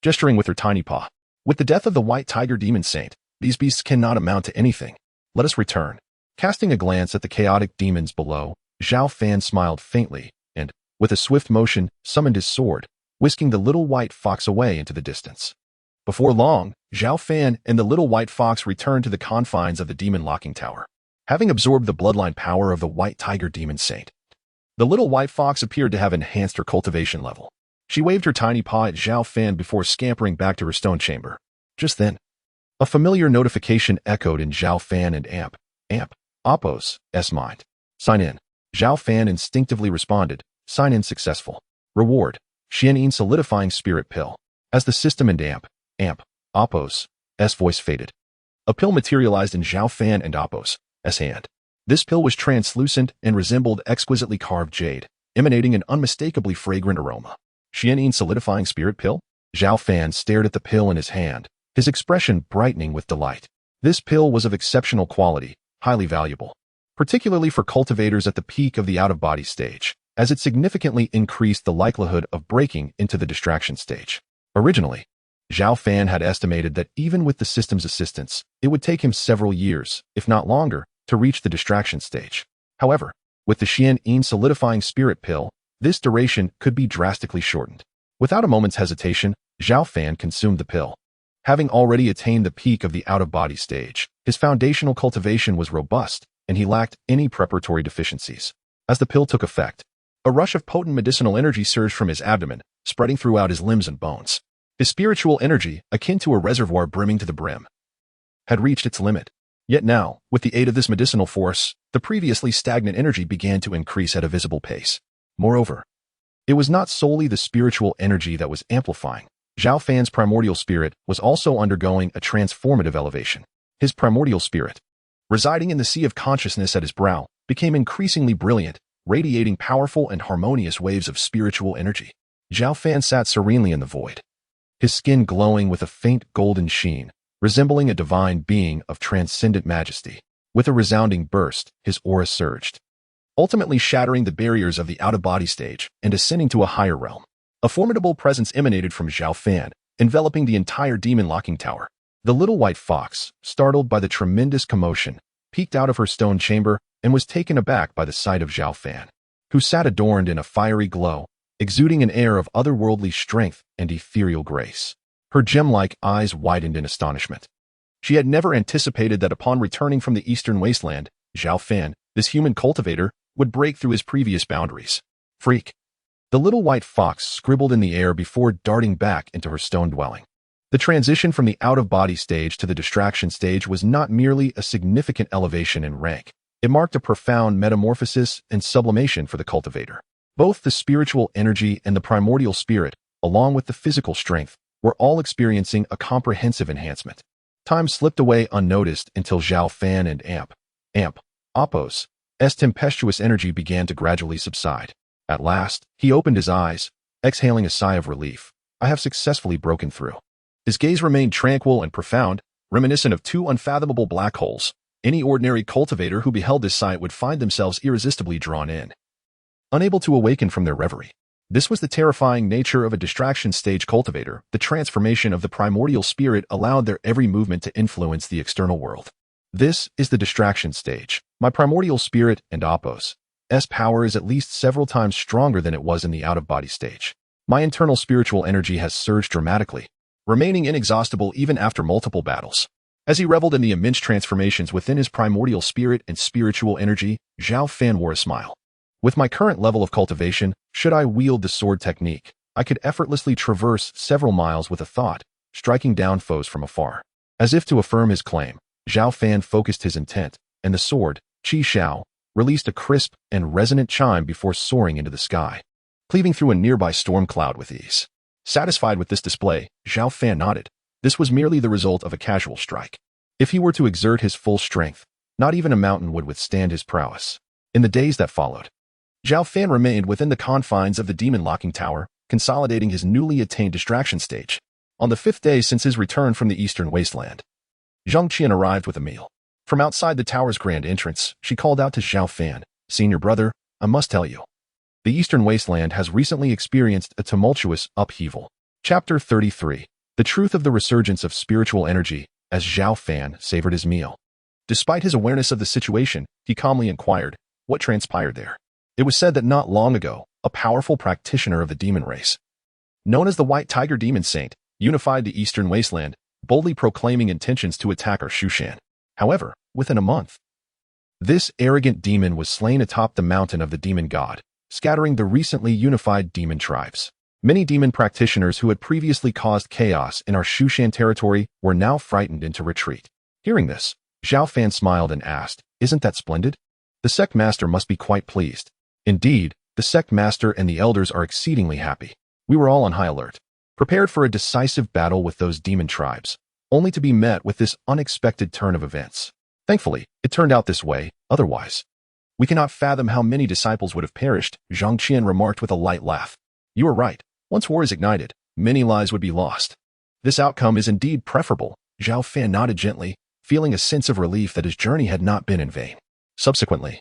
gesturing with her tiny paw. "With the death of the white tiger demon saint, these beasts cannot amount to anything. Let us return." Casting a glance at the chaotic demons below, Zhao Fan smiled faintly and, with a swift motion, summoned his sword, whisking the little white fox away into the distance. Before long, Zhao Fan and the little white fox returned to the confines of the demon locking tower. Having absorbed the bloodline power of the white tiger demon saint, the little white fox appeared to have enhanced her cultivation level. She waved her tiny paw at Zhao Fan before scampering back to her stone chamber. Just then, a familiar notification echoed in Zhao Fan and Appo's mind. "Sign in." Zhao Fan instinctively responded, "Sign in successful. Reward, Xianyin solidifying spirit pill." As the system and Appo's voice faded, a pill materialized in Zhao Fan and Appo's hand. This pill was translucent and resembled exquisitely carved jade, emanating an unmistakably fragrant aroma. "Xianyin solidifying spirit pill?" Zhao Fan stared at the pill in his hand, his expression brightening with delight. This pill was of exceptional quality, highly valuable, particularly for cultivators at the peak of the out-of-body stage, as it significantly increased the likelihood of breaking into the distraction stage. Originally, Zhao Fan had estimated that even with the system's assistance, it would take him several years, if not longer, to reach the distraction stage. However, with the Xianyin solidifying spirit pill, this duration could be drastically shortened. Without a moment's hesitation, Zhao Fan consumed the pill. Having already attained the peak of the out-of-body stage, his foundational cultivation was robust, and he lacked any preparatory deficiencies. As the pill took effect, a rush of potent medicinal energy surged from his abdomen, spreading throughout his limbs and bones. His spiritual energy, akin to a reservoir brimming to the brim, had reached its limit. Yet now, with the aid of this medicinal force, the previously stagnant energy began to increase at a visible pace. Moreover, it was not solely the spiritual energy that was amplifying. Zhao Fan's primordial spirit was also undergoing a transformative elevation. His primordial spirit, residing in the sea of consciousness at his brow, became increasingly brilliant, radiating powerful and harmonious waves of spiritual energy. Zhao Fan sat serenely in the void, his skin glowing with a faint golden sheen, resembling a divine being of transcendent majesty. With a resounding burst, his aura surged, ultimately shattering the barriers of the out-of-body stage and ascending to a higher realm. A formidable presence emanated from Zhao Fan, enveloping the entire demon locking tower. The little white fox, startled by the tremendous commotion, peeked out of her stone chamber and was taken aback by the sight of Zhao Fan, who sat adorned in a fiery glow, exuding an air of otherworldly strength and ethereal grace. Her gem-like eyes widened in astonishment. She had never anticipated that upon returning from the eastern wasteland, Zhao Fan, this human cultivator, would break through his previous boundaries. "Freak!" The little white fox scribbled in the air before darting back into her stone dwelling. The transition from the out-of-body stage to the distraction stage was not merely a significant elevation in rank. It marked a profound metamorphosis and sublimation for the cultivator. Both the spiritual energy and the primordial spirit, along with the physical strength, were all experiencing a comprehensive enhancement. Time slipped away unnoticed until Zhao Fan and Apos' tempestuous energy began to gradually subside. At last, he opened his eyes, exhaling a sigh of relief. I have successfully broken through. His gaze remained tranquil and profound, reminiscent of two unfathomable black holes. Any ordinary cultivator who beheld this sight would find themselves irresistibly drawn in, unable to awaken from their reverie. This was the terrifying nature of a distraction stage cultivator. The transformation of the primordial spirit allowed their every movement to influence the external world. This is the distraction stage. My primordial spirit and Apos' power is at least several times stronger than it was in the out-of-body stage. My internal spiritual energy has surged dramatically, remaining inexhaustible even after multiple battles. As he reveled in the immense transformations within his primordial spirit and spiritual energy, Zhao Fan wore a smile. With my current level of cultivation, should I wield the sword technique, I could effortlessly traverse several miles with a thought, striking down foes from afar. As if to affirm his claim, Zhao Fan focused his intent, and the sword, Qi Xiao, released a crisp and resonant chime before soaring into the sky, cleaving through a nearby storm cloud with ease. Satisfied with this display, Zhao Fan nodded. This was merely the result of a casual strike. If he were to exert his full strength, not even a mountain would withstand his prowess. In the days that followed, Zhao Fan remained within the confines of the demon locking tower, consolidating his newly attained distraction stage. On the 5th day since his return from the eastern wasteland, Zhang Qian arrived with a meal. From outside the tower's grand entrance, she called out to Zhao Fan, "Senior brother, I must tell you. The eastern wasteland has recently experienced a tumultuous upheaval." Chapter 33. The truth of the resurgence of spiritual energy. As Zhao Fan savored his meal, despite his awareness of the situation, he calmly inquired, what transpired there? It was said that not long ago, a powerful practitioner of the demon race, known as the White Tiger Demon Saint, unified the eastern wasteland, boldly proclaiming intentions to attack our Shushan. However, within a month, this arrogant demon was slain atop the mountain of the demon god, scattering the recently unified demon tribes. Many demon practitioners who had previously caused chaos in our Shushan territory were now frightened into retreat. Hearing this, Zhao Fan smiled and asked, "Isn't that splendid? The sect master must be quite pleased." Indeed, the sect master and the elders are exceedingly happy. We were all on high alert, prepared for a decisive battle with those demon tribes, only to be met with this unexpected turn of events. Thankfully, it turned out this way. Otherwise, we cannot fathom how many disciples would have perished, Zhang Qian remarked with a light laugh. You are right. Once war is ignited, many lives would be lost. This outcome is indeed preferable. Zhao Fan nodded gently, feeling a sense of relief that his journey had not been in vain. Subsequently,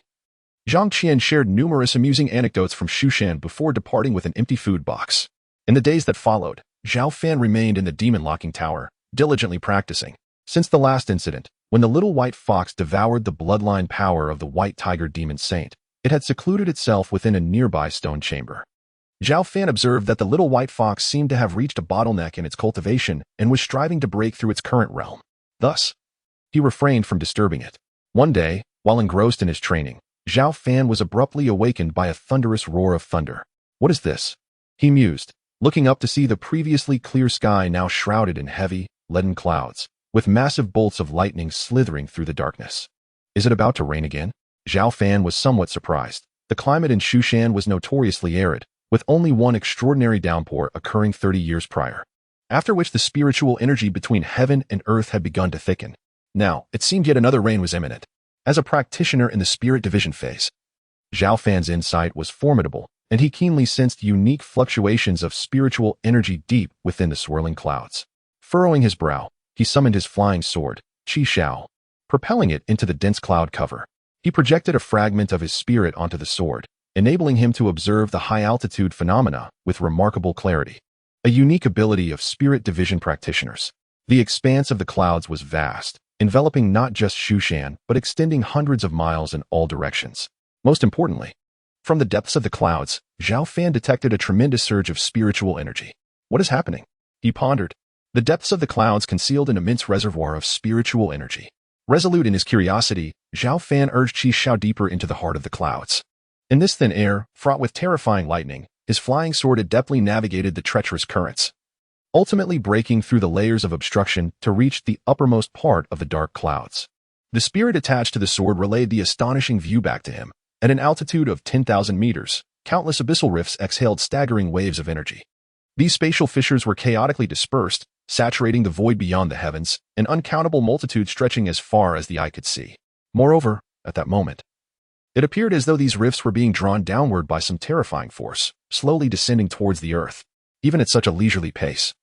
Zhang Qian shared numerous amusing anecdotes from Shushan before departing with an empty food box. In the days that followed, Zhao Fan remained in the demon locking tower, diligently practicing. Since the last incident, when the little white fox devoured the bloodline power of the White Tiger Demon Saint, it had secluded itself within a nearby stone chamber. Zhao Fan observed that the little white fox seemed to have reached a bottleneck in its cultivation and was striving to break through its current realm. Thus, he refrained from disturbing it. One day, while engrossed in his training, Zhao Fan was abruptly awakened by a thunderous roar of thunder. What is this? He mused, looking up to see the previously clear sky now shrouded in heavy, leaden clouds, with massive bolts of lightning slithering through the darkness. Is it about to rain again? Zhao Fan was somewhat surprised. The climate in Shushan was notoriously arid, with only one extraordinary downpour occurring 30 years prior, after which the spiritual energy between heaven and earth had begun to thicken. Now, it seemed yet another rain was imminent. As a practitioner in the spirit division phase, Zhao Fan's insight was formidable, and he keenly sensed unique fluctuations of spiritual energy deep within the swirling clouds. Furrowing his brow, he summoned his flying sword, Qi Xiao, propelling it into the dense cloud cover. He projected a fragment of his spirit onto the sword, enabling him to observe the high-altitude phenomena with remarkable clarity. A unique ability of spirit division practitioners. The expanse of the clouds was vast, enveloping not just Shushan, but extending hundreds of miles in all directions. Most importantly, from the depths of the clouds, Zhao Fan detected a tremendous surge of spiritual energy. What is happening? He pondered. The depths of the clouds concealed an immense reservoir of spiritual energy. Resolute in his curiosity, Zhao Fan urged Qi Xiao deeper into the heart of the clouds. In this thin air, fraught with terrifying lightning, his flying sword adeptly navigated the treacherous currents, ultimately breaking through the layers of obstruction to reach the uppermost part of the dark clouds. The spirit attached to the sword relayed the astonishing view back to him. At an altitude of 10,000 meters, countless abyssal rifts exhaled staggering waves of energy. These spatial fissures were chaotically dispersed, saturating the void beyond the heavens, an uncountable multitude stretching as far as the eye could see. Moreover, at that moment, it appeared as though these rifts were being drawn downward by some terrifying force, slowly descending towards the earth, even at such a leisurely pace.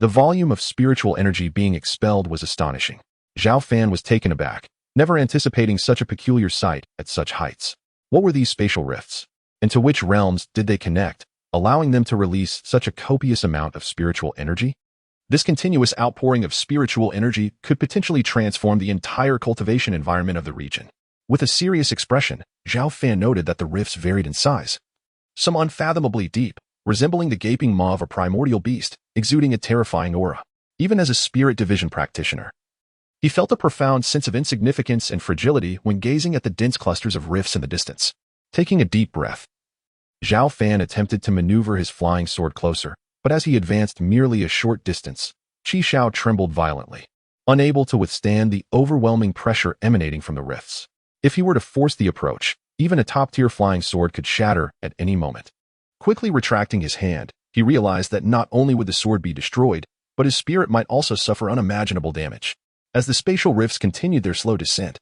The volume of spiritual energy being expelled was astonishing. Zhao Fan was taken aback, never anticipating such a peculiar sight at such heights. What were these spatial rifts? And to which realms did they connect, allowing them to release such a copious amount of spiritual energy? This continuous outpouring of spiritual energy could potentially transform the entire cultivation environment of the region. With a serious expression, Zhao Fan noted that the rifts varied in size. Some unfathomably deep, resembling the gaping maw of a primordial beast, exuding a terrifying aura. Even as a spirit division practitioner, he felt a profound sense of insignificance and fragility when gazing at the dense clusters of rifts in the distance. Taking a deep breath, Zhao Fan attempted to maneuver his flying sword closer, but as he advanced merely a short distance, Qi Shao trembled violently, unable to withstand the overwhelming pressure emanating from the rifts. If he were to force the approach, even a top-tier flying sword could shatter at any moment. Quickly retracting his hand, he realized that not only would the sword be destroyed, but his spirit might also suffer unimaginable damage. As the spatial rifts continued their slow descent,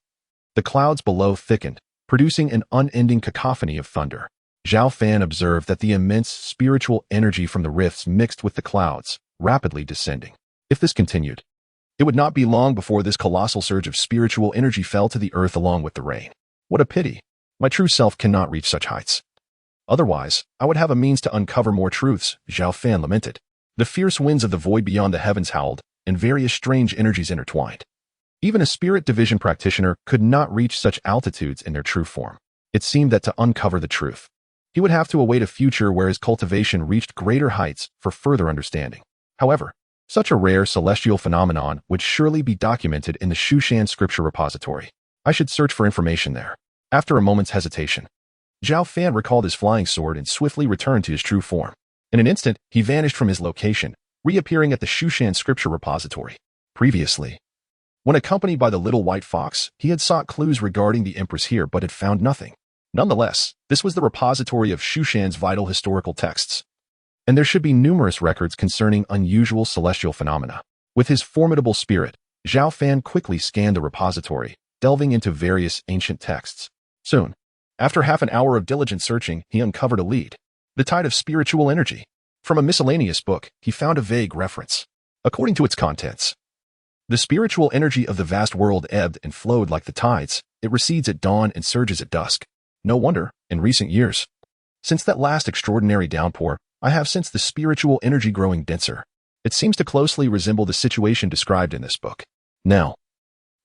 the clouds below thickened, producing an unending cacophony of thunder. Zhao Fan observed that the immense spiritual energy from the rifts mixed with the clouds, rapidly descending. If this continued, it would not be long before this colossal surge of spiritual energy fell to the earth along with the rain. What a pity! My true self cannot reach such heights. Otherwise, I would have a means to uncover more truths, Zhao Fan lamented. The fierce winds of the void beyond the heavens howled, and various strange energies intertwined. Even a spirit division practitioner could not reach such altitudes in their true form. It seemed that to uncover the truth, he would have to await a future where his cultivation reached greater heights for further understanding. However, such a rare celestial phenomenon would surely be documented in the Shushan scripture repository. I should search for information there. After a moment's hesitation, Zhao Fan recalled his flying sword and swiftly returned to his true form. In an instant, he vanished from his location, reappearing at the Shushan scripture repository. Previously, when accompanied by the little white fox, he had sought clues regarding the Empress here but had found nothing. Nonetheless, this was the repository of Shushan's vital historical texts, and there should be numerous records concerning unusual celestial phenomena. With his formidable spirit, Zhao Fan quickly scanned the repository, delving into various ancient texts. Soon, after half an hour of diligent searching, he uncovered a lead. The tide of spiritual energy. From a miscellaneous book, he found a vague reference. According to its contents, the spiritual energy of the vast world ebbed and flowed like the tides. It recedes at dawn and surges at dusk. No wonder, in recent years, since that last extraordinary downpour, I have sensed the spiritual energy growing denser. It seems to closely resemble the situation described in this book. Now,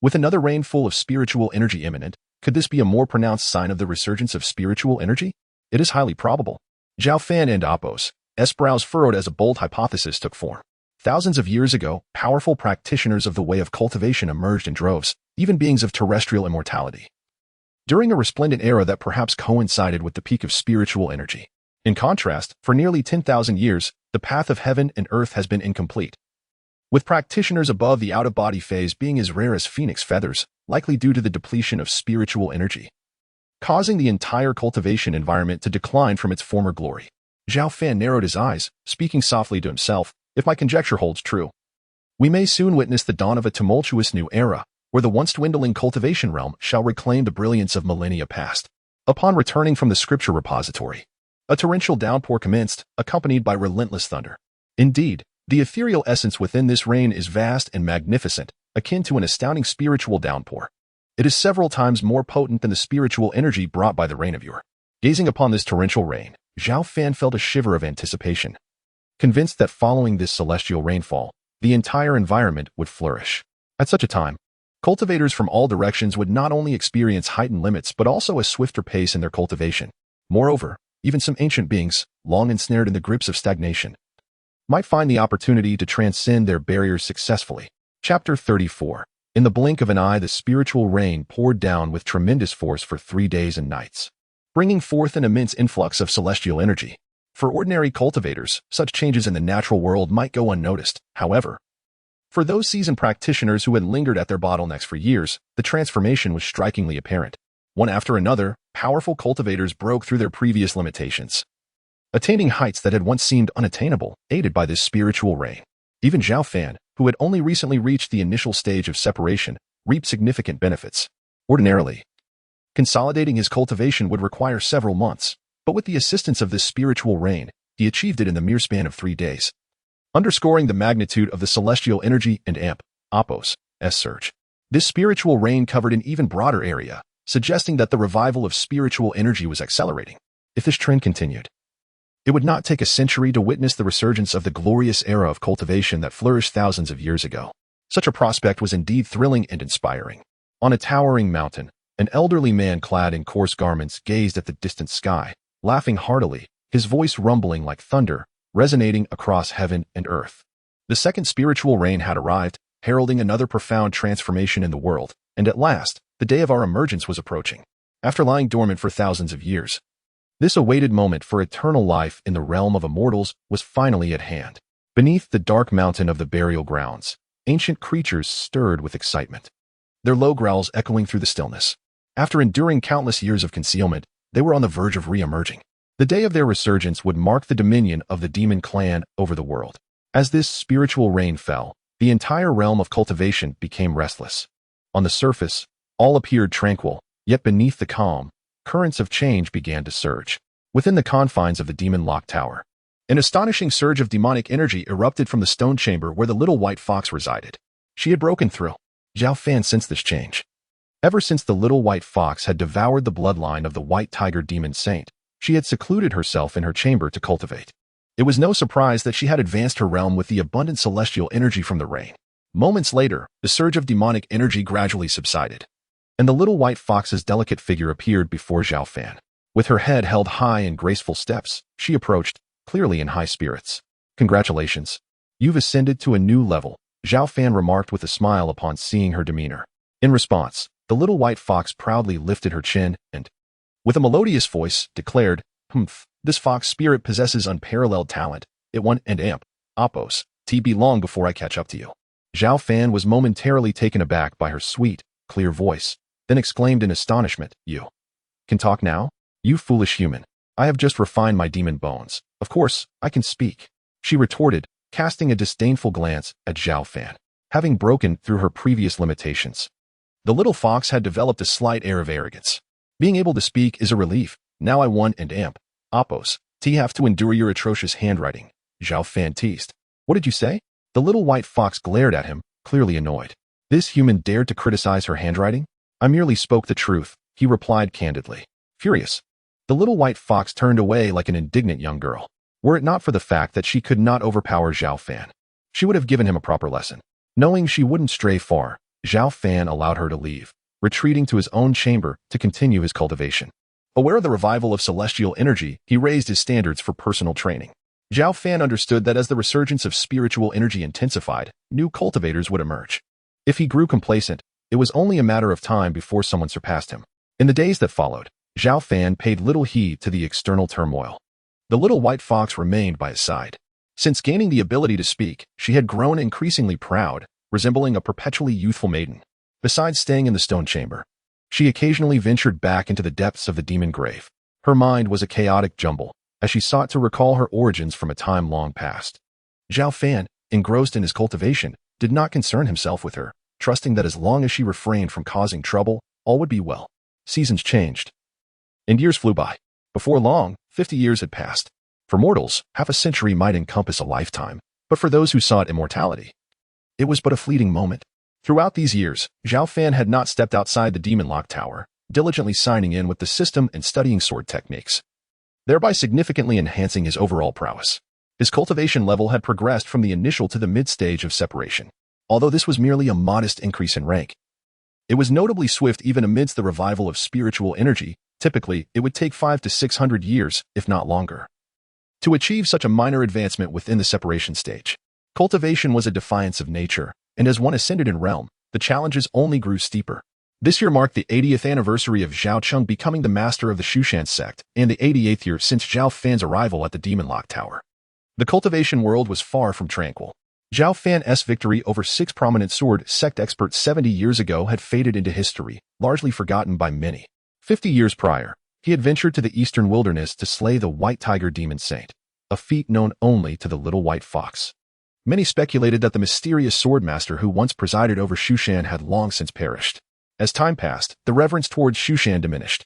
with another rainfall of spiritual energy imminent, could this be a more pronounced sign of the resurgence of spiritual energy? It is highly probable. Zhao Fan and Apos, brows furrowed as a bold hypothesis took form. Thousands of years ago, powerful practitioners of the way of cultivation emerged in droves, even beings of terrestrial immortality, during a resplendent era that perhaps coincided with the peak of spiritual energy. In contrast, for nearly 10,000 years, the path of heaven and earth has been incomplete, with practitioners above the out-of-body phase being as rare as phoenix feathers, likely due to the depletion of spiritual energy, causing the entire cultivation environment to decline from its former glory. Zhao Fan narrowed his eyes, speaking softly to himself. If my conjecture holds true, we may soon witness the dawn of a tumultuous new era, where the once dwindling cultivation realm shall reclaim the brilliance of millennia past. Upon returning from the scripture repository, a torrential downpour commenced, accompanied by relentless thunder. Indeed, the ethereal essence within this rain is vast and magnificent, akin to an astounding spiritual downpour. It is several times more potent than the spiritual energy brought by the rain of yore. Gazing upon this torrential rain, Zhao Fan felt a shiver of anticipation, convinced that following this celestial rainfall, the entire environment would flourish. At such a time, cultivators from all directions would not only experience heightened limits but also a swifter pace in their cultivation. Moreover, even some ancient beings, long ensnared in the grips of stagnation, might find the opportunity to transcend their barriers successfully. Chapter 34. In the blink of an eye, the spiritual rain poured down with tremendous force for 3 days and nights, bringing forth an immense influx of celestial energy. For ordinary cultivators, such changes in the natural world might go unnoticed. However, for those seasoned practitioners who had lingered at their bottlenecks for years, the transformation was strikingly apparent. One after another, powerful cultivators broke through their previous limitations, attaining heights that had once seemed unattainable, aided by this spiritual rain. Even Zhao Fan, who had only recently reached the initial stage of separation, reaped significant benefits. Ordinarily, consolidating his cultivation would require several months, but with the assistance of this spiritual rain, he achieved it in the mere span of 3 days, underscoring the magnitude of the celestial energy and Appos' surge. This spiritual rain covered an even broader area, suggesting that the revival of spiritual energy was accelerating. If this trend continued, it would not take a century to witness the resurgence of the glorious era of cultivation that flourished thousands of years ago. Such a prospect was indeed thrilling and inspiring. On a towering mountain, an elderly man clad in coarse garments gazed at the distant sky, laughing heartily, his voice rumbling like thunder, resonating across heaven and earth. The second spiritual rain had arrived, heralding another profound transformation in the world, and at last, the day of our emergence was approaching. After lying dormant for thousands of years, this awaited moment for eternal life in the realm of immortals was finally at hand. Beneath the dark mountain of the burial grounds, ancient creatures stirred with excitement, their low growls echoing through the stillness. After enduring countless years of concealment, they were on the verge of re-emerging. The day of their resurgence would mark the dominion of the demon clan over the world. As this spiritual rain fell, the entire realm of cultivation became restless. On the surface, all appeared tranquil, yet beneath the calm, currents of change began to surge. Within the confines of the demon-locked tower, an astonishing surge of demonic energy erupted from the stone chamber where the little white fox resided. She had broken through. Zhao Fan sensed this change. Ever since the little white fox had devoured the bloodline of the white tiger demon saint, she had secluded herself in her chamber to cultivate. It was no surprise that she had advanced her realm with the abundant celestial energy from the rain. Moments later, the surge of demonic energy gradually subsided, and the little white fox's delicate figure appeared before Zhao Fan. With her head held high in graceful steps, she approached, clearly in high spirits. "Congratulations. You've ascended to a new level," Zhao Fan remarked with a smile upon seeing her demeanor. In response, the little white fox proudly lifted her chin and, with a melodious voice, declared, "This fox spirit possesses unparalleled talent. It won and Appos, TB long before I catch up to you." Zhao Fan was momentarily taken aback by her sweet, clear voice, then exclaimed in astonishment, "You can talk now? You foolish human. I have just refined my demon bones. Of course, I can speak," she retorted, casting a disdainful glance at Zhao Fan. Having broken through her previous limitations, the little fox had developed a slight air of arrogance. "Being able to speak is a relief. Now I won and Appos, have to endure your atrocious handwriting," Zhao Fan teased. "What did you say?" The little white fox glared at him, clearly annoyed. This human dared to criticize her handwriting? "I merely spoke the truth," he replied candidly. Furious, the little white fox turned away like an indignant young girl. Were it not for the fact that she could not overpower Zhao Fan, she would have given him a proper lesson. Knowing she wouldn't stray far, Zhao Fan allowed her to leave, retreating to his own chamber to continue his cultivation. Aware of the revival of celestial energy, he raised his standards for personal training. Zhao Fan understood that as the resurgence of spiritual energy intensified, new cultivators would emerge. If he grew complacent, it was only a matter of time before someone surpassed him. In the days that followed, Zhao Fan paid little heed to the external turmoil. The little white fox remained by his side. Since gaining the ability to speak, she had grown increasingly proud, resembling a perpetually youthful maiden. Besides staying in the stone chamber, she occasionally ventured back into the depths of the demon grave. Her mind was a chaotic jumble, as she sought to recall her origins from a time long past. Zhao Fan, engrossed in his cultivation, did not concern himself with her, trusting that as long as she refrained from causing trouble, all would be well. Seasons changed, and years flew by. Before long, 50 years had passed. For mortals, half a century might encompass a lifetime, but for those who sought immortality, it was but a fleeting moment. Throughout these years, Zhao Fan had not stepped outside the demon-locked tower, diligently signing in with the system and studying sword techniques, thereby significantly enhancing his overall prowess. His cultivation level had progressed from the initial to the mid-stage of separation. Although this was merely a modest increase in rank, it was notably swift even amidst the revival of spiritual energy. Typically, it would take 500 to 600 years, if not longer, to achieve such a minor advancement within the separation stage. Cultivation was a defiance of nature, and as one ascended in realm, the challenges only grew steeper. This year marked the 80th anniversary of Zhao Cheng becoming the master of the Shushan sect, and the 88th year since Zhao Fan's arrival at the demon-locked tower. The cultivation world was far from tranquil. Zhao Fan's victory over 6 prominent sword sect experts 70 years ago had faded into history, largely forgotten by many. 50 years prior, He had ventured to the eastern wilderness to slay the White Tiger Demon Saint, a feat known only to the Little White Fox. Many speculated that the mysterious swordmaster who once presided over Shushan had long since perished. As time passed, the reverence towards Shushan diminished.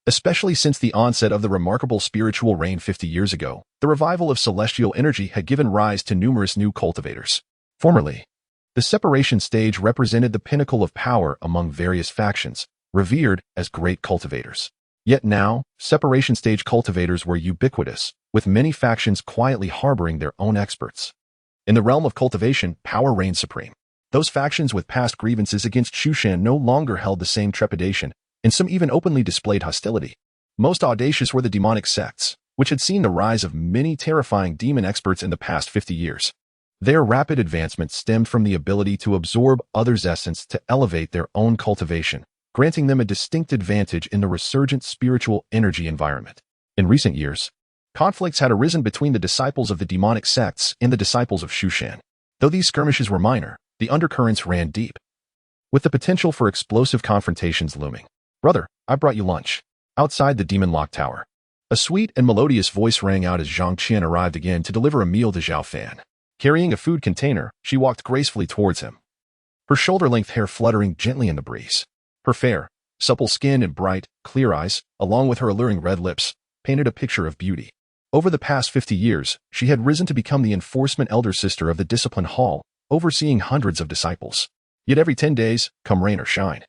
Especially since the onset of the remarkable spiritual reign 50 years ago, the revival of celestial energy had given rise to numerous new cultivators. Formerly, the separation stage represented the pinnacle of power among various factions, revered as great cultivators. Yet now, separation stage cultivators were ubiquitous, with many factions quietly harboring their own experts. In the realm of cultivation, power reigned supreme. Those factions with past grievances against Shushan no longer held the same trepidation, and some even openly displayed hostility. Most audacious were the demonic sects, which had seen the rise of many terrifying demon experts in the past 50 years. Their rapid advancement stemmed from the ability to absorb others' essence to elevate their own cultivation, granting them a distinct advantage in the resurgent spiritual energy environment. In recent years, conflicts had arisen between the disciples of the demonic sects and the disciples of Shushan. Though these skirmishes were minor, the undercurrents ran deep, with the potential for explosive confrontations looming. "Brother, I brought you lunch." Outside the Demon Lock Tower, a sweet and melodious voice rang out as Zhang Qian arrived again to deliver a meal to Zhao Fan. Carrying a food container, she walked gracefully towards him, her shoulder-length hair fluttering gently in the breeze. Her fair, supple skin and bright, clear eyes, along with her alluring red lips, painted a picture of beauty. Over the past 50 years, she had risen to become the enforcement elder sister of the Discipline Hall, overseeing hundreds of disciples. Yet every 10 days, come rain or shine,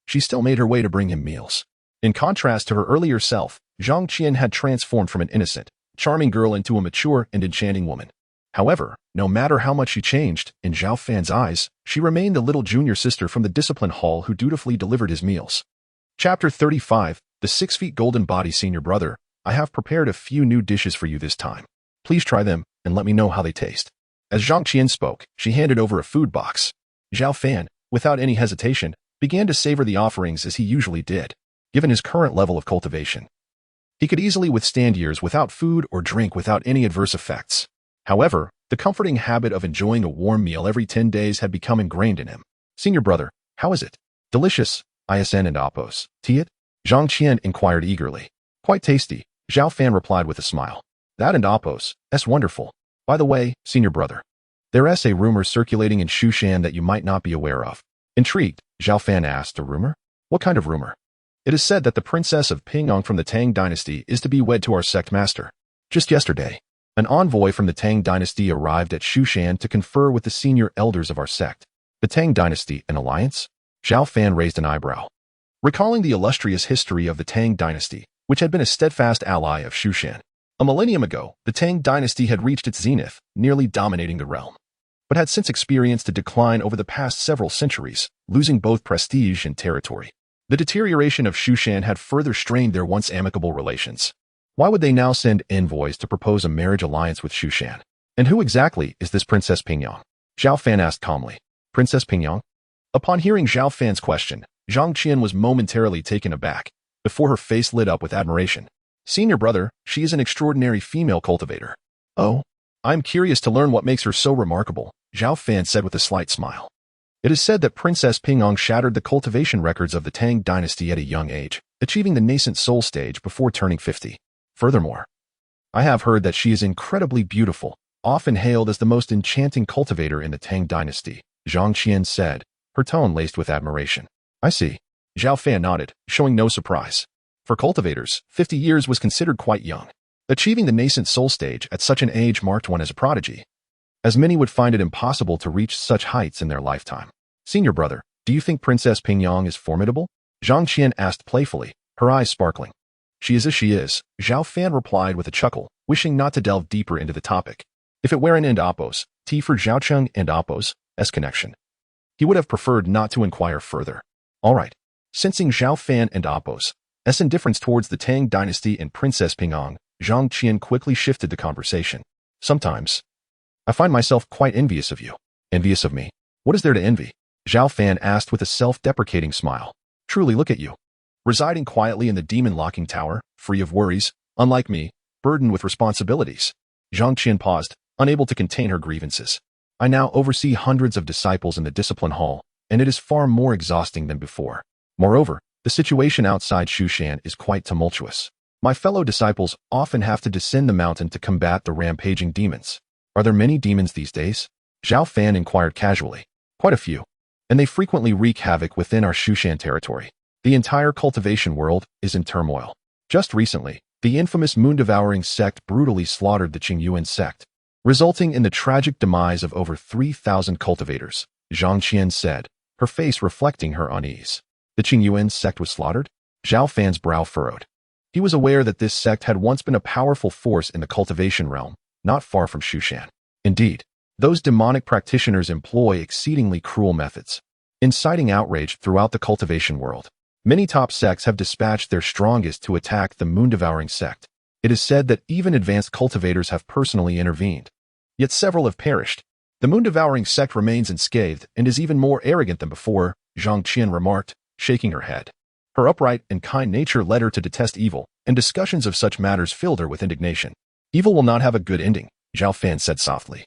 she still made her way to bring him meals. In contrast to her earlier self, Zhang Qian had transformed from an innocent, charming girl into a mature and enchanting woman. However, no matter how much she changed, in Zhao Fan's eyes, she remained the little junior sister from the Discipline Hall who dutifully delivered his meals. Chapter 35, The 6 Feet Golden Body. Senior brother, I have prepared a few new dishes for you this time. Please try them, and let me know how they taste. As Zhang Qian spoke, she handed over a food box. Zhao Fan, without any hesitation, began to savor the offerings as he usually did. Given his current level of cultivation, he could easily withstand years without food or drink without any adverse effects. However, the comforting habit of enjoying a warm meal every 10 days had become ingrained in him. Senior brother, how is it? Delicious, ISN and Appos. Tiet? Zhang Qian inquired eagerly. Quite tasty, Zhao Fan replied with a smile. That and Appos, that's wonderful. By the way, senior brother, there's a rumor circulating in Shushan that you might not be aware of. Intrigued, Zhao Fan asked, a rumor? What kind of rumor? It is said that the princess of Pingyang from the Tang dynasty is to be wed to our sect master. Just yesterday, an envoy from the Tang dynasty arrived at Shushan to confer with the senior elders of our sect. The Tang dynasty, an alliance? Zhao Fan raised an eyebrow. Recalling the illustrious history of the Tang dynasty, which had been a steadfast ally of Shushan. A millennium ago, the Tang dynasty had reached its zenith, nearly dominating the realm, but had since experienced a decline over the past several centuries, losing both prestige and territory. The deterioration of Shushan had further strained their once amicable relations. Why would they now send envoys to propose a marriage alliance with Shushan? And who exactly is this Princess Pingyang? Zhao Fan asked calmly. Princess Pingyang? Upon hearing Zhao Fan's question, Zhang Qian was momentarily taken aback, before her face lit up with admiration. Senior brother, she is an extraordinary female cultivator. Oh, I'm curious to learn what makes her so remarkable, Zhao Fan said with a slight smile. It is said that Princess Pingyang shattered the cultivation records of the Tang dynasty at a young age, achieving the nascent soul stage before turning 50. Furthermore, I have heard that she is incredibly beautiful, often hailed as the most enchanting cultivator in the Tang dynasty, Zhang Qian said, her tone laced with admiration. I see. Zhao Fan nodded, showing no surprise. For cultivators, 50 years was considered quite young. Achieving the nascent soul stage at such an age marked one as a prodigy, as many would find it impossible to reach such heights in their lifetime. Senior brother, do you think Princess Pingyang is formidable? Zhang Qian asked playfully, her eyes sparkling. She is as she is, Zhao Fan replied with a chuckle, wishing not to delve deeper into the topic. If it were an end Appos, T for Zhaocheng and Appos, S connection. He would have preferred not to inquire further. Alright. Sensing Zhao Fan and Appos, S indifference towards the Tang dynasty and Princess Pingyang, Zhang Qian quickly shifted the conversation. Sometimes, I find myself quite envious of you. Envious of me? What is there to envy? Zhao Fan asked with a self-deprecating smile. Truly, look at you. Residing quietly in the demon locking tower, free of worries, unlike me, burdened with responsibilities. Zhang Qian paused, unable to contain her grievances. I now oversee hundreds of disciples in the discipline hall, and it is far more exhausting than before. Moreover, The situation outside Shushan is quite tumultuous. My fellow disciples often have to descend the mountain to combat the rampaging demons. Are there many demons these days? Zhao Fan inquired casually. Quite a few. And they frequently wreak havoc within our Shushan territory. The entire cultivation world is in turmoil. Just recently, the infamous moon-devouring sect brutally slaughtered the Qingyuan sect, resulting in the tragic demise of over 3,000 cultivators, Zhang Qian said, her face reflecting her unease. The Qingyuan sect was slaughtered? Zhao Fan's brow furrowed. He was aware that this sect had once been a powerful force in the cultivation realm, not far from Shushan. Indeed, those demonic practitioners employ exceedingly cruel methods, inciting outrage throughout the cultivation world. Many top sects have dispatched their strongest to attack the moon-devouring sect. It is said that even advanced cultivators have personally intervened. Yet several have perished. The moon-devouring sect remains unscathed and is even more arrogant than before, Zhang Qian remarked, shaking her head. Her upright and kind nature led her to detest evil, and discussions of such matters filled her with indignation. Evil will not have a good ending, Zhao Fan said softly,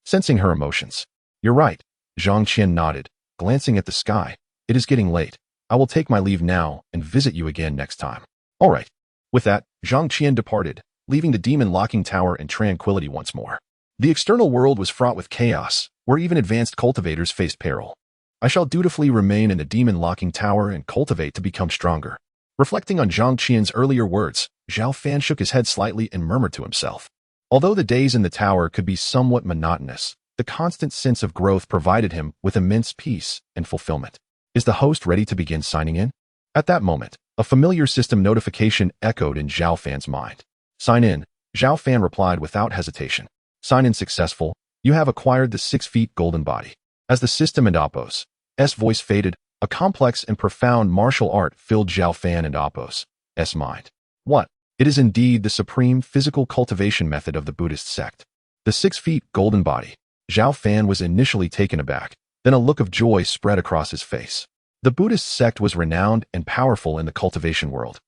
sensing her emotions. You're right, Zhang Qian nodded, glancing at the sky. It is getting late. I will take my leave now and visit you again next time. All right. With that, Zhang Qian departed, leaving the demon-locking tower in tranquility once more. The external world was fraught with chaos, where even advanced cultivators faced peril. I shall dutifully remain in the demon-locking tower and cultivate to become stronger. Reflecting on Zhang Qian's earlier words, Zhao Fan shook his head slightly and murmured to himself. Although the days in the tower could be somewhat monotonous, the constant sense of growth provided him with immense peace and fulfillment. Is the host ready to begin signing in? At that moment, a familiar system notification echoed in Zhao Fan's mind. Sign in, Zhao Fan replied without hesitation. Sign in successful. You have acquired the 6 feet golden body. As the system and Appo's voice faded, a complex and profound martial art filled Zhao Fan and Appo's mind. What? It is indeed the supreme physical cultivation method of the Buddhist sect. The 6 feet golden body. Zhao Fan was initially taken aback, then a look of joy spread across his face. The Buddhist sect was renowned and powerful in the cultivation world,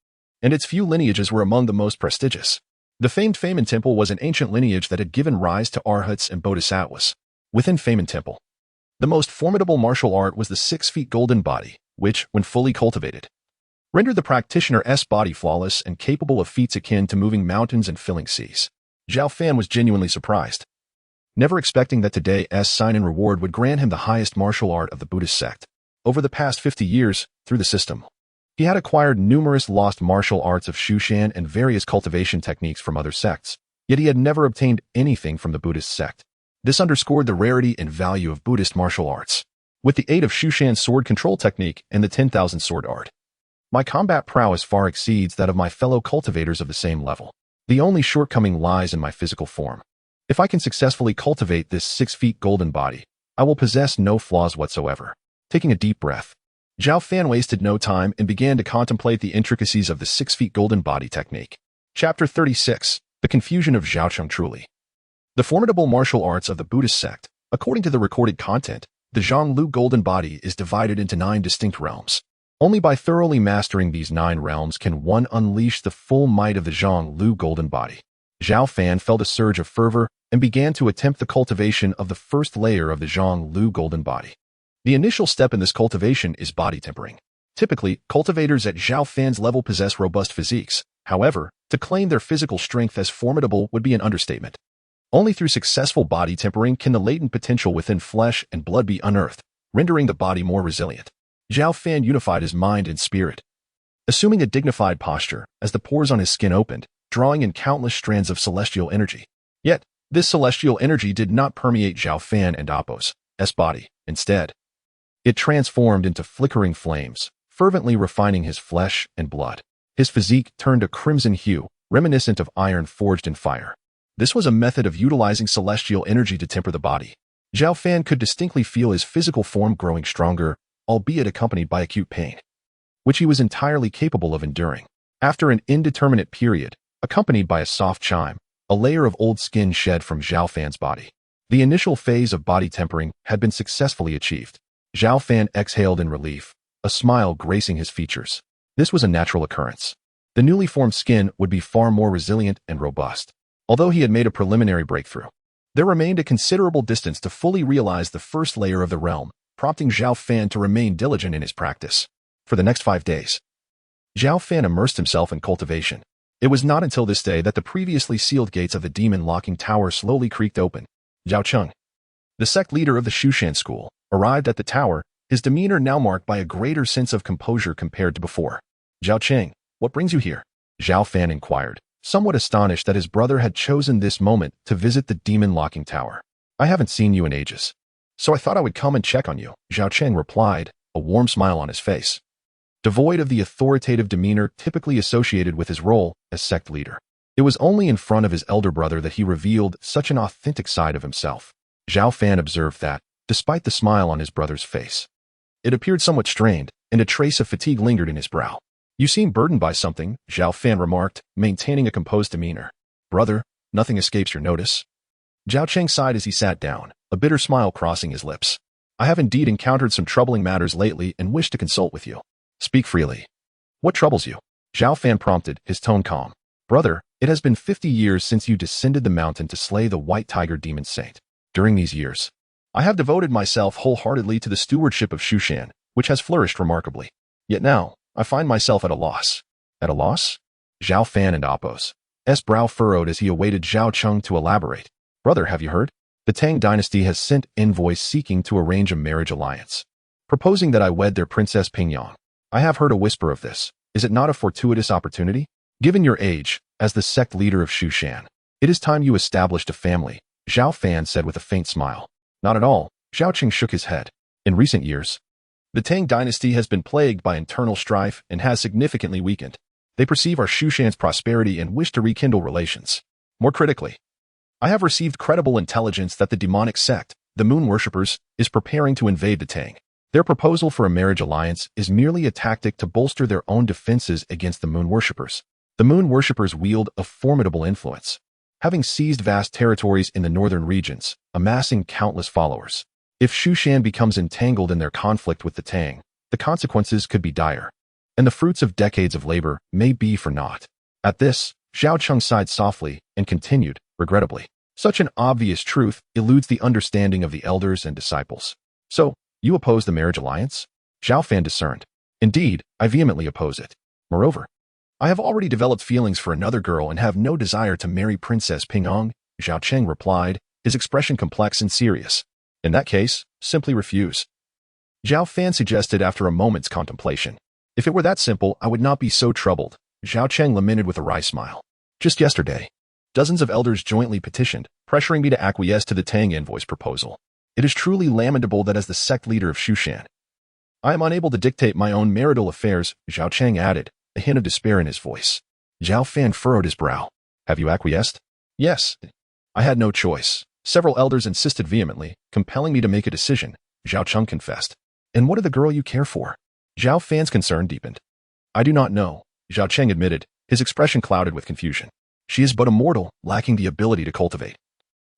and its few lineages were among the most prestigious. The famed Famen Temple was an ancient lineage that had given rise to arhats and bodhisattvas. Within Famen Temple, the most formidable martial art was the 6 feet golden body, which, when fully cultivated, rendered the practitioner's body flawless and capable of feats akin to moving mountains and filling seas. Zhao Fan was genuinely surprised, never expecting that today's sign-in reward would grant him the highest martial art of the Buddhist sect. Over the past 50 years, through the system, he had acquired numerous lost martial arts of Shushan and various cultivation techniques from other sects, yet he had never obtained anything from the Buddhist sect. This underscored the rarity and value of Buddhist martial arts. With the aid of Shushan's sword control technique and the 10,000 sword art, my combat prowess far exceeds that of my fellow cultivators of the same level. The only shortcoming lies in my physical form. If I can successfully cultivate this 6 feet golden body, I will possess no flaws whatsoever. Taking a deep breath, Zhao Fan wasted no time and began to contemplate the intricacies of the 6 feet golden body technique. Chapter 36. The Confusion of Zhaocheng Truly. The formidable martial arts of the Buddhist sect. According to the recorded content, the Zhonglu golden body is divided into 9 distinct realms. Only by thoroughly mastering these 9 realms can one unleash the full might of the Zhonglu golden body. Zhao Fan felt a surge of fervor and began to attempt the cultivation of the first layer of the Zhonglu golden body. The initial step in this cultivation is body tempering. Typically, cultivators at Zhao Fan's level possess robust physiques. However, to claim their physical strength as formidable would be an understatement. Only through successful body tempering can the latent potential within flesh and blood be unearthed, rendering the body more resilient. Zhao Fan unified his mind and spirit, assuming a dignified posture as the pores on his skin opened, drawing in countless strands of celestial energy. Yet, this celestial energy did not permeate Zhao Fan and Appo's body. Instead, it transformed into flickering flames, fervently refining his flesh and blood. His physique turned a crimson hue, reminiscent of iron forged in fire. This was a method of utilizing celestial energy to temper the body. Zhao Fan could distinctly feel his physical form growing stronger, albeit accompanied by acute pain, which he was entirely capable of enduring. After an indeterminate period, accompanied by a soft chime, a layer of old skin shed from Zhao Fan's body. The initial phase of body tempering had been successfully achieved. Zhao Fan exhaled in relief, a smile gracing his features. This was a natural occurrence. The newly formed skin would be far more resilient and robust. Although he had made a preliminary breakthrough, there remained a considerable distance to fully realize the first layer of the realm, prompting Zhao Fan to remain diligent in his practice. For the next 5 days, Zhao Fan immersed himself in cultivation. It was not until this day that the previously sealed gates of the demon-locking tower slowly creaked open. Zhao Cheng, the sect leader of the Shushan school, arrived at the tower, his demeanor now marked by a greater sense of composure compared to before. Zhao Cheng, what brings you here? Zhao Fan inquired, somewhat astonished that his brother had chosen this moment to visit the demon-locking tower. I haven't seen you in ages, so I thought I would come and check on you, Zhao Cheng replied, a warm smile on his face, devoid of the authoritative demeanor typically associated with his role as sect leader. It was only in front of his elder brother that he revealed such an authentic side of himself. Zhao Fan observed that, despite the smile on his brother's face, it appeared somewhat strained, and a trace of fatigue lingered in his brow. You seem burdened by something, Zhao Fan remarked, maintaining a composed demeanor. Brother, nothing escapes your notice. Zhao Cheng sighed as he sat down, a bitter smile crossing his lips. I have indeed encountered some troubling matters lately and wish to consult with you. Speak freely. What troubles you? Zhao Fan prompted, his tone calm. Brother, it has been 50 years since you descended the mountain to slay the White Tiger Demon Saint. During these years, I have devoted myself wholeheartedly to the stewardship of Shushan, which has flourished remarkably. Yet now, I find myself at a loss. At a loss? Zhao Fan and Appo's brow furrowed as he awaited Zhao Cheng to elaborate. Brother, have you heard? The Tang dynasty has sent envoys seeking to arrange a marriage alliance, proposing that I wed their Princess Pingyang. I have heard a whisper of this. Is it not a fortuitous opportunity? Given your age, as the sect leader of Shushan, it is time you established a family, Zhao Fan said with a faint smile. Not at all, Zhao Cheng shook his head. In recent years, the Tang dynasty has been plagued by internal strife and has significantly weakened. They perceive our Shushan's prosperity and wish to rekindle relations. More critically, I have received credible intelligence that the demonic sect, the Moon Worshippers, is preparing to invade the Tang. Their proposal for a marriage alliance is merely a tactic to bolster their own defenses against the Moon Worshippers. The Moon Worshippers wield a formidable influence, having seized vast territories in the northern regions, amassing countless followers. If Shushan becomes entangled in their conflict with the Tang, the consequences could be dire, and the fruits of decades of labor may be for naught. At this, Zhao Cheng sighed softly and continued, regrettably. Such an obvious truth eludes the understanding of the elders and disciples. So, you oppose the marriage alliance? Zhao Fan discerned. Indeed, I vehemently oppose it. Moreover, I have already developed feelings for another girl and have no desire to marry Princess Pingyang, Zhao Cheng replied, his expression complex and serious. In that case, simply refuse. Zhao Fan suggested after a moment's contemplation. If it were that simple, I would not be so troubled, Zhao Cheng lamented with a wry smile. Just yesterday, dozens of elders jointly petitioned, pressuring me to acquiesce to the Tang envoy's proposal. It is truly lamentable that as the sect leader of Shushan, I am unable to dictate my own marital affairs, Zhao Cheng added, a hint of despair in his voice. Zhao Fan furrowed his brow. Have you acquiesced? Yes. I had no choice. Several elders insisted vehemently, compelling me to make a decision, Zhao Cheng confessed. And what of the girl you care for? Zhao Fan's concern deepened. I do not know, Zhao Cheng admitted, his expression clouded with confusion. She is but a mortal, lacking the ability to cultivate.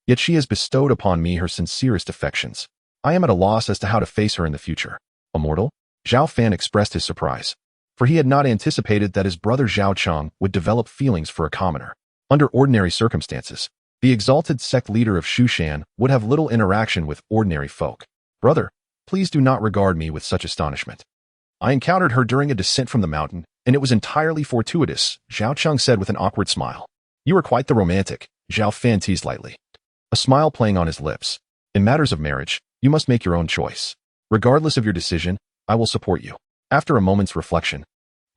Yet she has bestowed upon me her sincerest affections. I am at a loss as to how to face her in the future. A mortal? Zhao Fan expressed his surprise, for he had not anticipated that his brother Zhao Cheng would develop feelings for a commoner. Under ordinary circumstances, the exalted sect leader of Shushan would have little interaction with ordinary folk. Brother, please do not regard me with such astonishment. I encountered her during a descent from the mountain, and it was entirely fortuitous, Zhao Cheng said with an awkward smile. You are quite the romantic, Zhao Fan teased lightly, a smile playing on his lips. In matters of marriage, you must make your own choice. Regardless of your decision, I will support you. After a moment's reflection,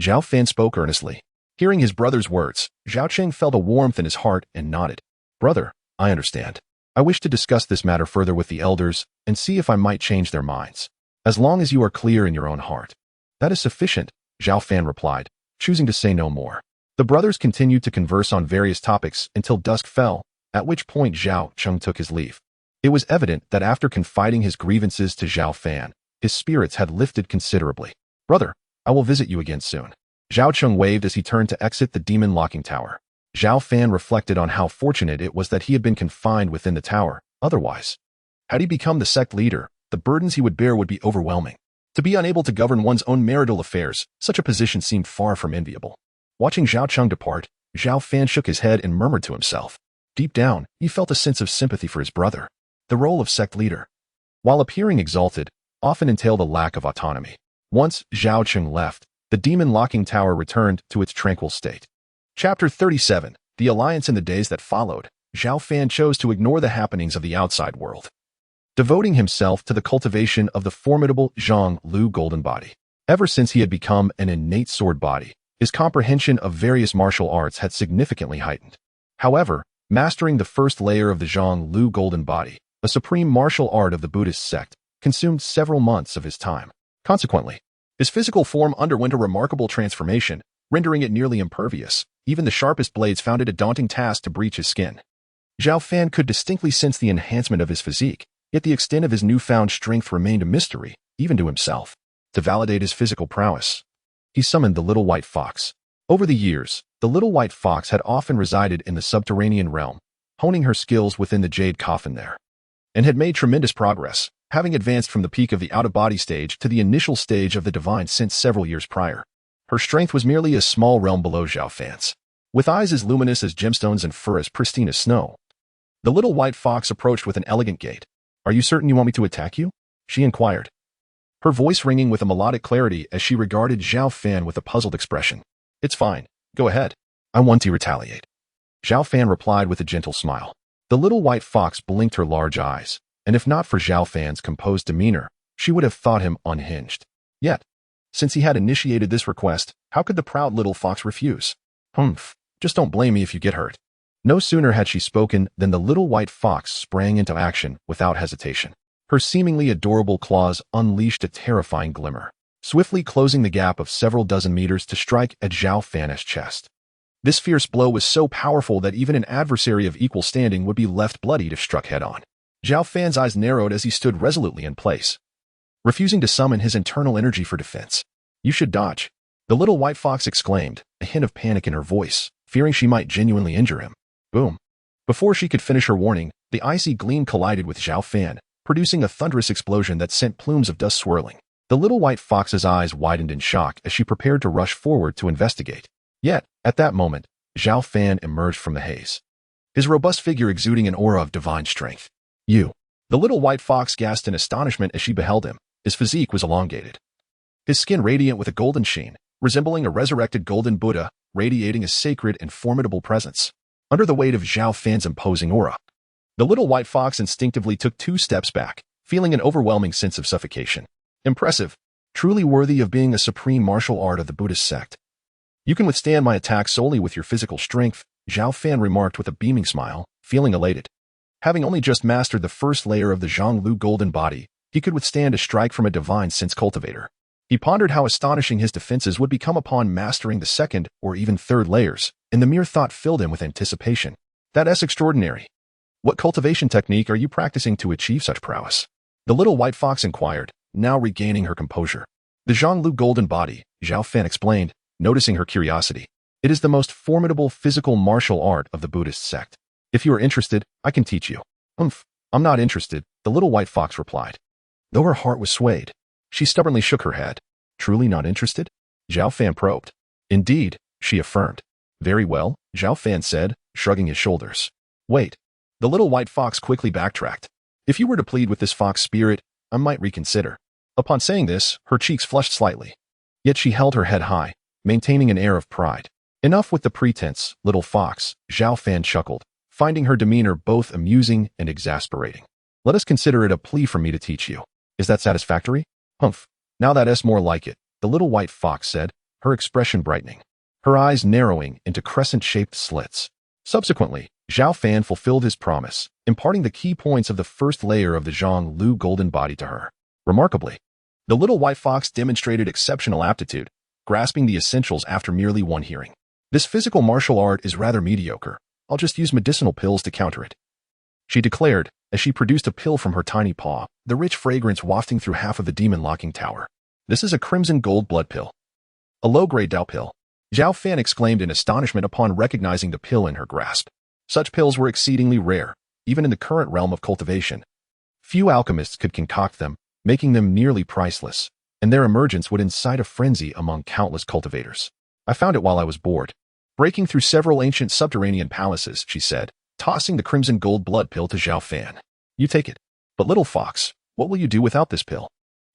Zhao Fan spoke earnestly. Hearing his brother's words, Zhao Cheng felt a warmth in his heart and nodded. Brother, I understand. I wish to discuss this matter further with the elders and see if I might change their minds. As long as you are clear in your own heart. That is sufficient, Zhao Fan replied, choosing to say no more. The brothers continued to converse on various topics until dusk fell, at which point Zhao Cheng took his leave. It was evident that after confiding his grievances to Zhao Fan, his spirits had lifted considerably. Brother, I will visit you again soon. Zhao Cheng waved as he turned to exit the demon-locking tower. Zhao Fan reflected on how fortunate it was that he had been confined within the tower. Otherwise, had he become the sect leader, the burdens he would bear would be overwhelming. To be unable to govern one's own marital affairs, such a position seemed far from enviable. Watching Zhao Cheng depart, Zhao Fan shook his head and murmured to himself. Deep down, he felt a sense of sympathy for his brother. The role of sect leader, while appearing exalted, often entailed a lack of autonomy. Once Zhao Cheng left, the demon-locking tower returned to its tranquil state. Chapter 37. The Alliance in the days that followed, Zhao Fan chose to ignore the happenings of the outside world, devoting himself to the cultivation of the formidable Zhang Lu golden body. Ever since he had become an innate sword body, his comprehension of various martial arts had significantly heightened. However, mastering the first layer of the Zhang Lu golden body, a supreme martial art of the Buddhist sect, consumed several months of his time. Consequently, his physical form underwent a remarkable transformation, rendering it nearly impervious. Even the sharpest blades found it a daunting task to breach his skin. Zhao Fan could distinctly sense the enhancement of his physique, yet the extent of his newfound strength remained a mystery, even to himself. To validate his physical prowess, he summoned the little white fox. Over the years, the little white fox had often resided in the subterranean realm, honing her skills within the jade coffin there, and had made tremendous progress, having advanced from the peak of the out-of-body stage to the initial stage of the divine since several years prior. Her strength was merely a small realm below Zhao Fan's. With eyes as luminous as gemstones and fur as pristine as snow, the little white fox approached with an elegant gait. "Are you certain you want me to attack you?" she inquired, her voice ringing with a melodic clarity as she regarded Zhao Fan with a puzzled expression. "It's fine. Go ahead. I want to retaliate." Zhao Fan replied with a gentle smile. The little white fox blinked her large eyes, and if not for Zhao Fan's composed demeanor, she would have thought him unhinged. Yet, since he had initiated this request, how could the proud little fox refuse? "Humph, just don't blame me if you get hurt." No sooner had she spoken than the little white fox sprang into action without hesitation. Her seemingly adorable claws unleashed a terrifying glimmer, swiftly closing the gap of several dozen meters to strike at Zhao Fan's chest. This fierce blow was so powerful that even an adversary of equal standing would be left bloodied if struck head-on. Zhao Fan's eyes narrowed as he stood resolutely in place, refusing to summon his internal energy for defense. "You should dodge," the little white fox exclaimed, a hint of panic in her voice, fearing she might genuinely injure him. Boom. Before she could finish her warning, the icy gleam collided with Zhao Fan, producing a thunderous explosion that sent plumes of dust swirling. The little white fox's eyes widened in shock as she prepared to rush forward to investigate. Yet, at that moment, Zhao Fan emerged from the haze, his robust figure exuding an aura of divine strength. "You." The little white fox gasped in astonishment as she beheld him. His physique was elongated, his skin radiant with a golden sheen, resembling a resurrected golden Buddha, radiating a sacred and formidable presence. Under the weight of Zhao Fan's imposing aura, the little white fox instinctively took 2 steps back, feeling an overwhelming sense of suffocation. Impressive, truly worthy of being a supreme martial art of the Buddhist sect. "You can withstand my attack solely with your physical strength," Zhao Fan remarked with a beaming smile, feeling elated. Having only just mastered the first layer of the Zhang Lu golden body, he could withstand a strike from a divine sense cultivator. He pondered how astonishing his defenses would become upon mastering the second or even third layers, and the mere thought filled him with anticipation. "That's extraordinary. What cultivation technique are you practicing to achieve such prowess?" the little white fox inquired, now regaining her composure. "The Zhang Lu golden body," Zhao Fan explained, noticing her curiosity. "It is the most formidable physical martial art of the Buddhist sect. If you are interested, I can teach you." "Umph, I'm not interested," the little white fox replied. Though her heart was swayed, she stubbornly shook her head. "Truly not interested?" Zhao Fan probed. "Indeed," she affirmed. "Very well," Zhao Fan said, shrugging his shoulders. "Wait." The little white fox quickly backtracked. "If you were to plead with this fox spirit, I might reconsider." Upon saying this, her cheeks flushed slightly. Yet she held her head high, maintaining an air of pride. "Enough with the pretense, little fox," Zhao Fan chuckled, finding her demeanor both amusing and exasperating. "Let us consider it a plea for me to teach you. Is that satisfactory?" "Humph. Now that's more like it," the little white fox said, her expression brightening, her eyes narrowing into crescent-shaped slits. Subsequently, Zhao Fan fulfilled his promise, imparting the key points of the first layer of the Zhang Lu golden body to her. Remarkably, the little white fox demonstrated exceptional aptitude, grasping the essentials after merely one hearing. "This physical martial art is rather mediocre. I'll just use medicinal pills to counter it," she declared as she produced a pill from her tiny paw, the rich fragrance wafting through half of the demon-locking tower. "This is a crimson gold blood pill. A low-grade Dao pill." Zhao Fan exclaimed in astonishment upon recognizing the pill in her grasp. Such pills were exceedingly rare, even in the current realm of cultivation. Few alchemists could concoct them, making them nearly priceless, and their emergence would incite a frenzy among countless cultivators. "I found it while I was bored, breaking through several ancient subterranean palaces," she said, tossing the crimson gold blood pill to Zhao Fan. "You take it. But little fox, what will you do without this pill?"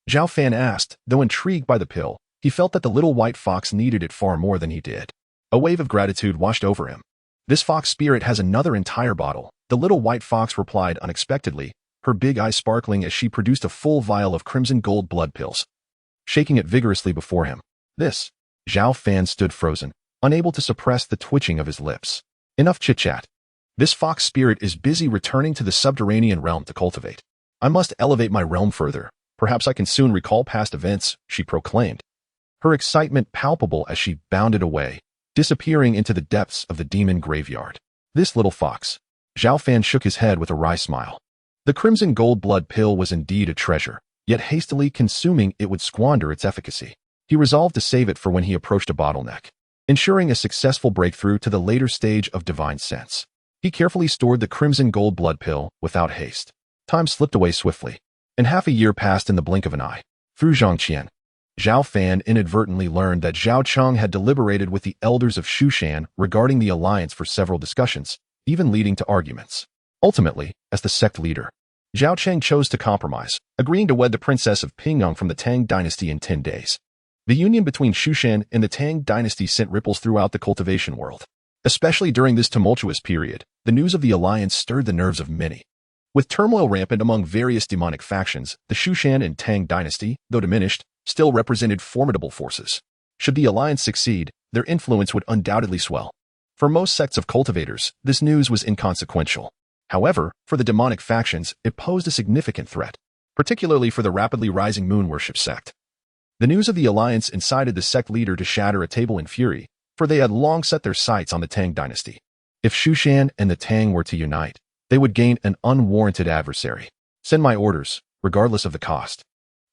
Zhao Fan asked, though intrigued by the pill. He felt that the little white fox needed it far more than he did. A wave of gratitude washed over him. This fox spirit has another entire bottle. The little white fox replied unexpectedly, her big eyes sparkling as she produced a full vial of crimson gold blood pills, shaking it vigorously before him. This. Zhao Fan stood frozen, unable to suppress the twitching of his lips. Enough chit-chat. This fox spirit is busy returning to the subterranean realm to cultivate. I must elevate my realm further. Perhaps I can soon recall past events, she proclaimed. Her excitement palpable as she bounded away, disappearing into the depths of the demon graveyard. This little fox. Zhao Fan shook his head with a wry smile. The crimson gold blood pill was indeed a treasure, yet hastily consuming it would squander its efficacy. He resolved to save it for when he approached a bottleneck, ensuring a successful breakthrough to the later stage of divine sense. He carefully stored the crimson gold blood pill without haste. Time slipped away swiftly, and half a year passed in the blink of an eye. Through Zhangqian, Zhao Fan inadvertently learned that Zhao Cheng had deliberated with the elders of Shushan regarding the alliance for several discussions, even leading to arguments. Ultimately, as the sect leader, Zhao Cheng chose to compromise, agreeing to wed the princess of Pingyang from the Tang dynasty in 10 days. The union between Shushan and the Tang dynasty sent ripples throughout the cultivation world. Especially during this tumultuous period, the news of the alliance stirred the nerves of many. With turmoil rampant among various demonic factions, the Shushan and Tang dynasty, though diminished, still represented formidable forces. Should the alliance succeed, their influence would undoubtedly swell. For most sects of cultivators, this news was inconsequential. However, for the demonic factions, it posed a significant threat, particularly for the rapidly rising moon worship sect. The news of the alliance incited the sect leader to shatter a table in fury, for they had long set their sights on the Tang dynasty. If Shushan and the Tang were to unite, they would gain an unwarranted adversary. Send my orders, regardless of the cost.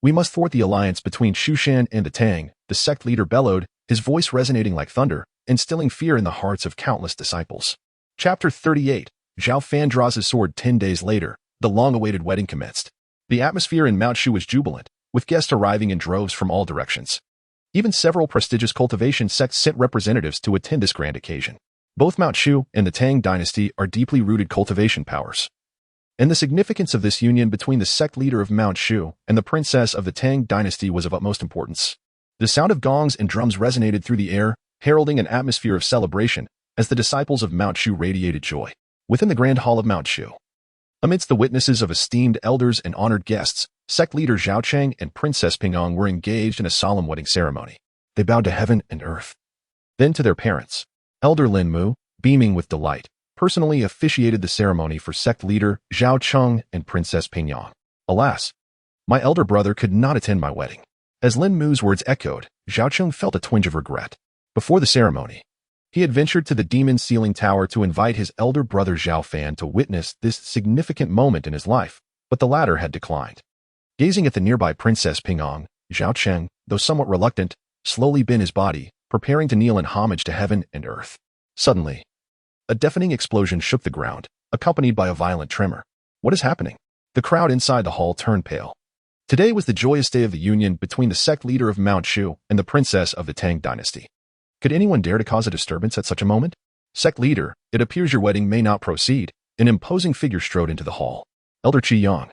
We must thwart the alliance between Shushan and the Tang, the sect leader bellowed, his voice resonating like thunder, instilling fear in the hearts of countless disciples. Chapter 38. Zhao Fan draws his sword 10 days later. The long-awaited wedding commenced. The atmosphere in Mount Shu was jubilant, with guests arriving in droves from all directions. Even several prestigious cultivation sects sent representatives to attend this grand occasion. Both Mount Shu and the Tang dynasty are deeply rooted cultivation powers, and the significance of this union between the sect leader of Mount Shu and the princess of the Tang dynasty was of utmost importance. The sound of gongs and drums resonated through the air, heralding an atmosphere of celebration as the disciples of Mount Shu radiated joy. Within the grand hall of Mount Shu, amidst the witnesses of esteemed elders and honored guests, sect leader Zhao Cheng and Princess Pingyang were engaged in a solemn wedding ceremony. They bowed to heaven and earth, then to their parents. Elder Lin Mu, beaming with delight, personally officiated the ceremony for sect leader Zhao Cheng and Princess Pingyang. Alas, my elder brother could not attend my wedding. As Lin Mu's words echoed, Zhao Cheng felt a twinge of regret. Before the ceremony, he had ventured to the demon ceiling tower to invite his elder brother Zhao Fan to witness this significant moment in his life, but the latter had declined. Gazing at the nearby Princess Pingyang, Zhao Cheng, though somewhat reluctant, slowly bent his body, preparing to kneel in homage to heaven and earth. Suddenly, a deafening explosion shook the ground, accompanied by a violent tremor. What is happening? The crowd inside the hall turned pale. Today was the joyous day of the union between the sect leader of Mount Shu and the princess of the Tang dynasty. Could anyone dare to cause a disturbance at such a moment? Sect leader, it appears your wedding may not proceed. An imposing figure strode into the hall. Elder Qi Yang,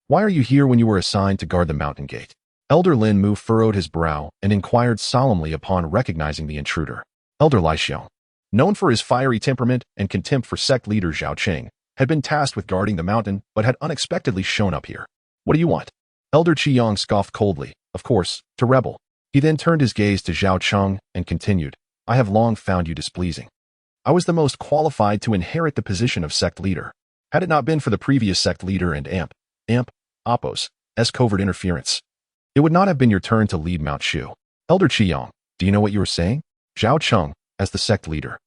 why are you here when you were assigned to guard the mountain gate? Elder Lin Mu furrowed his brow and inquired solemnly upon recognizing the intruder. Elder Lai Xiong, known for his fiery temperament and contempt for sect leader Zhao Cheng, had been tasked with guarding the mountain but had unexpectedly shown up here. What do you want? Elder Qi Yang scoffed coldly, of course, to rebel. He then turned his gaze to Zhao Cheng and continued, I have long found you displeasing. I was the most qualified to inherit the position of sect leader. Had it not been for the previous sect leader and Oppos' covert interference, it would not have been your turn to lead Mount Shu. Elder Qi Yang, do you know what you were saying? Zhao Cheng, as the sect leader,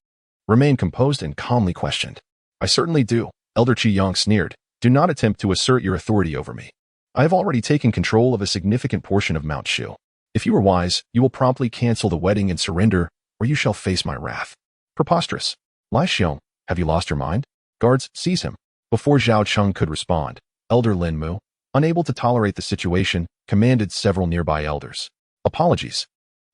remained composed and calmly questioned. I certainly do. Elder Qi Yang sneered. Do not attempt to assert your authority over me. I have already taken control of a significant portion of Mount Shu. If you are wise, you will promptly cancel the wedding and surrender, or you shall face my wrath. Preposterous. Lai Xiong, have you lost your mind? Guards, seize him. Before Zhao Cheng could respond, Elder Lin Mu, unable to tolerate the situation, commanded several nearby elders. Apologies.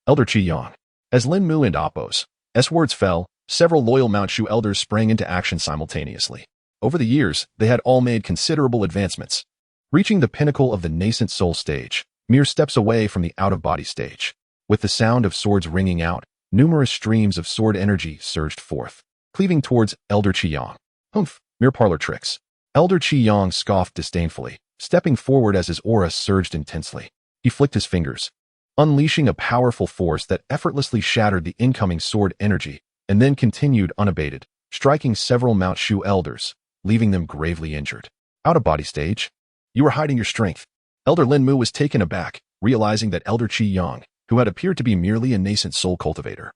Elder Qi Yang. As Lin Mu and Oppos' words fell, several loyal Mount Shu elders sprang into action simultaneously. Over the years, they had all made considerable advancements, reaching the pinnacle of the nascent soul stage. mere steps away from the out-of-body stage. With the sound of swords ringing out, numerous streams of sword energy surged forth, cleaving towards Elder Qiyang. Humph, mere parlor tricks. Elder Qiyang scoffed disdainfully, stepping forward as his aura surged intensely. He flicked his fingers, unleashing a powerful force that effortlessly shattered the incoming sword energy, and then continued unabated, striking several Mount Shu elders, leaving them gravely injured. Out-of-body stage? You were hiding your strength. Elder Lin Mu was taken aback, realizing that Elder Qiyang, who had appeared to be merely a nascent soul cultivator,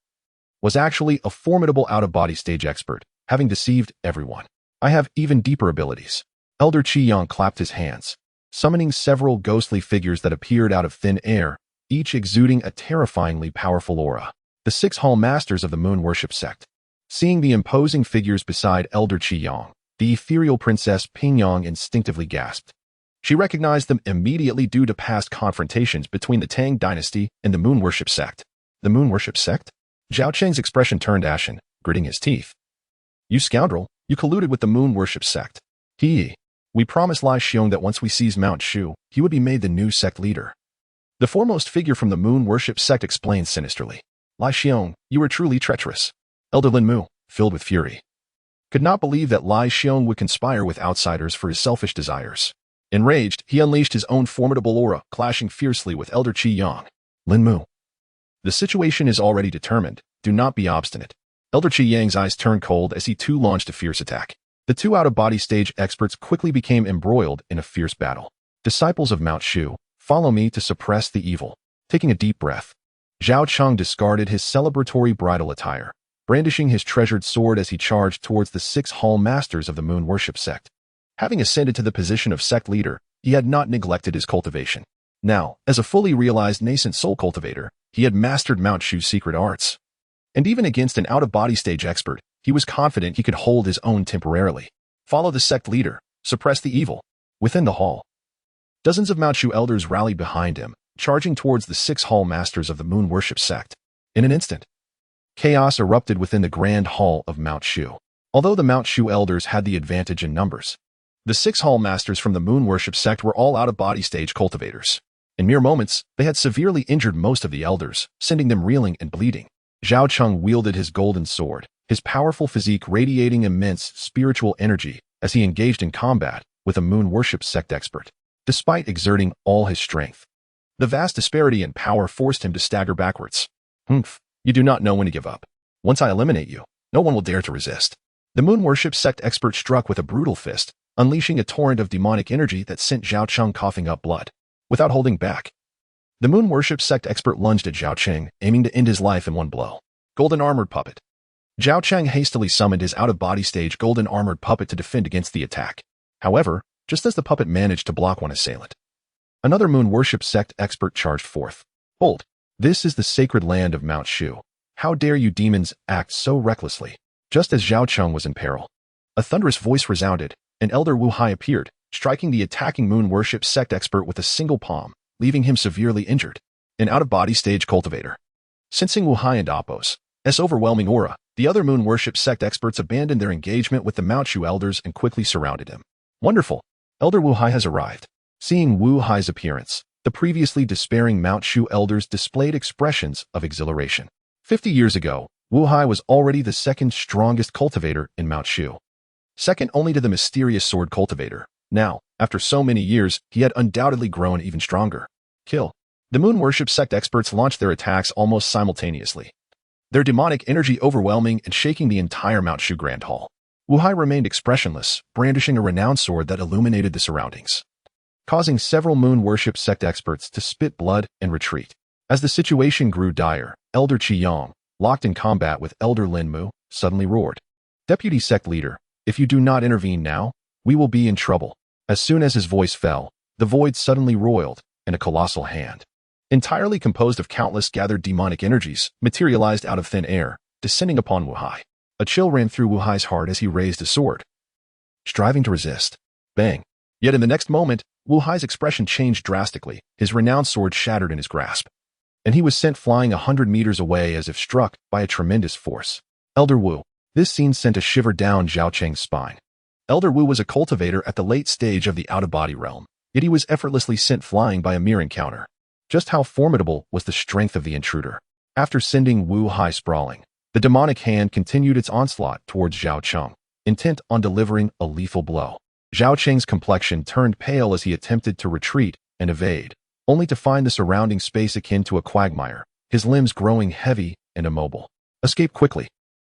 was actually a formidable out-of-body stage expert, having deceived everyone. I have even deeper abilities. Elder Qiyang clapped his hands, summoning several ghostly figures that appeared out of thin air, each exuding a terrifyingly powerful aura. The 6 Hall Masters of the Moon Worship Sect. Seeing the imposing figures beside Elder Qiyang, the ethereal Princess Pingyang instinctively gasped. She recognized them immediately due to past confrontations between the Tang dynasty and the Moon Worship Sect. The Moon Worship Sect? Zhao Cheng's expression turned ashen, gritting his teeth. You scoundrel, you colluded with the Moon Worship Sect. We promised Lai Xiong that once we seized Mount Shu, he would be made the new sect leader. The foremost figure from the Moon Worship Sect explained sinisterly. Lai Xiong, you were truly treacherous. Elder Lin Mu, filled with fury, could not believe that Lai Xiong would conspire with outsiders for his selfish desires. Enraged, he unleashed his own formidable aura, clashing fiercely with Elder Qiyang. Lin Mu. The situation is already determined. Do not be obstinate. Elder Qiyang's eyes turned cold as he too launched a fierce attack. The 2 out-of-body stage experts quickly became embroiled in a fierce battle. Disciples of Mount Shu, follow me to suppress the evil. Taking a deep breath, Zhao Cheng discarded his celebratory bridal attire, brandishing his treasured sword as he charged towards the 6 Hall Masters of the Moon Worship Sect. Having ascended to the position of sect leader, he had not neglected his cultivation. Now, as a fully realized nascent soul cultivator, he had mastered Mount Shu's secret arts. And even against an out-of-body stage expert, he was confident he could hold his own temporarily. Follow the sect leader, suppress the evil. Within the hall, dozens of Mount Shu elders rallied behind him, charging towards the 6 Hall Masters of the Moon Worship Sect. In an instant, chaos erupted within the Grand Hall of Mount Shu. Although the Mount Shu elders had the advantage in numbers, the 6 Hall Masters from the Moon Worship Sect were all out-of-body stage cultivators. In mere moments, they had severely injured most of the elders, sending them reeling and bleeding. Zhao Cheng wielded his golden sword, his powerful physique radiating immense spiritual energy as he engaged in combat with a Moon Worship Sect expert. Despite exerting all his strength, the vast disparity in power forced him to stagger backwards. Humph, you do not know when to give up. Once I eliminate you, no one will dare to resist. The Moon Worship Sect expert struck with a brutal fist, unleashing a torrent of demonic energy that sent Zhao Cheng coughing up blood. Without holding back, the Moon Worship Sect expert lunged at Zhao Cheng, aiming to end his life in one blow. Golden Armored Puppet. Zhao Cheng hastily summoned his out-of-body stage Golden Armored Puppet to defend against the attack. However, just as the puppet managed to block one assailant, another Moon Worship Sect expert charged forth. Hold! This is the sacred land of Mount Shu. How dare you demons act so recklessly? Just as Zhao Cheng was in peril, a thunderous voice resounded, and Elder Wu Hai appeared, striking the attacking Moon Worship Sect expert with a single palm, leaving him severely injured. An out-of-body stage cultivator. Sensing Wu Hai and Appo's overwhelming aura, the other Moon Worship Sect experts abandoned their engagement with the Mount Shu elders and quickly surrounded him. Wonderful! Elder Wu Hai has arrived. Seeing Wu Hai's appearance, the previously despairing Mount Shu elders displayed expressions of exhilaration. 50 years ago, Wu Hai was already the second strongest cultivator in Mount Shu, second only to the mysterious sword cultivator. Now, after so many years, he had undoubtedly grown even stronger. Kill. The Moon Worship Sect experts launched their attacks almost simultaneously, their demonic energy overwhelming and shaking the entire Mount Shu Grand Hall. Wu Hai remained expressionless, brandishing a renowned sword that illuminated the surroundings, causing several Moon Worship Sect experts to spit blood and retreat. As the situation grew dire, Elder Qiyang, locked in combat with Elder Lin Mu, suddenly roared. Deputy Sect Leader, if you do not intervene now, we will be in trouble. As soon as his voice fell, the void suddenly roiled, and a colossal hand, entirely composed of countless gathered demonic energies, materialized out of thin air, descending upon Wu Hai. A chill ran through Wu Hai's heart as he raised his sword, striving to resist. Bang! Yet in the next moment, Wu Hai's expression changed drastically, his renowned sword shattered in his grasp, and he was sent flying 100 meters away as if struck by a tremendous force. Elder Wu. This scene sent a shiver down Zhao Cheng's spine. Elder Wu was a cultivator at the late stage of the out-of-body realm, yet he was effortlessly sent flying by a mere encounter. Just how formidable was the strength of the intruder? After sending Wu Hai sprawling, the demonic hand continued its onslaught towards Zhao Cheng, intent on delivering a lethal blow. Zhao Cheng's complexion turned pale as he attempted to retreat and evade, only to find the surrounding space akin to a quagmire, his limbs growing heavy and immobile. Escape quickly.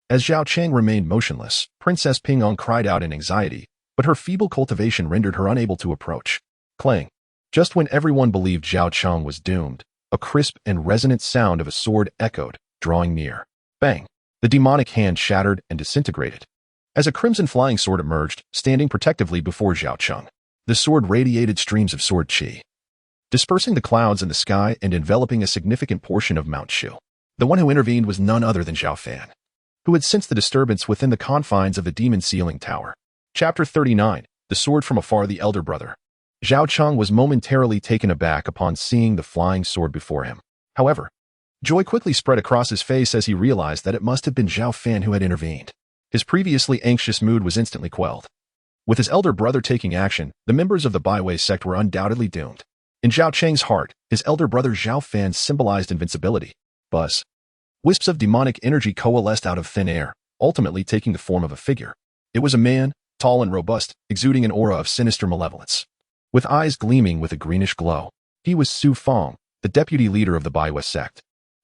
As Zhao Cheng remained motionless, Princess Pingong cried out in anxiety, but her feeble cultivation rendered her unable to approach. Clang. Just when everyone believed Zhao Cheng was doomed, a crisp and resonant sound of a sword echoed, drawing near. Bang! The demonic hand shattered and disintegrated. As a crimson flying sword emerged, standing protectively before Zhao Cheng, the sword radiated streams of sword chi, dispersing the clouds in the sky and enveloping a significant portion of Mount Shu. The one who intervened was none other than Zhao Fan, who had sensed the disturbance within the confines of the demon sealing tower. Chapter 39. The Sword from Afar. The Elder Brother. Zhao Cheng was momentarily taken aback upon seeing the flying sword before him. However, joy quickly spread across his face as he realized that it must have been Zhao Fan who had intervened. His previously anxious mood was instantly quelled. With his elder brother taking action, the members of the Baiwei sect were undoubtedly doomed. In Zhao Cheng's heart, his elder brother Zhao Fan symbolized invincibility. Buzz. Wisps of demonic energy coalesced out of thin air, ultimately taking the form of a figure. It was a man, tall and robust, exuding an aura of sinister malevolence. With eyes gleaming with a greenish glow, he was Su Fong, the deputy leader of the Baiwei sect.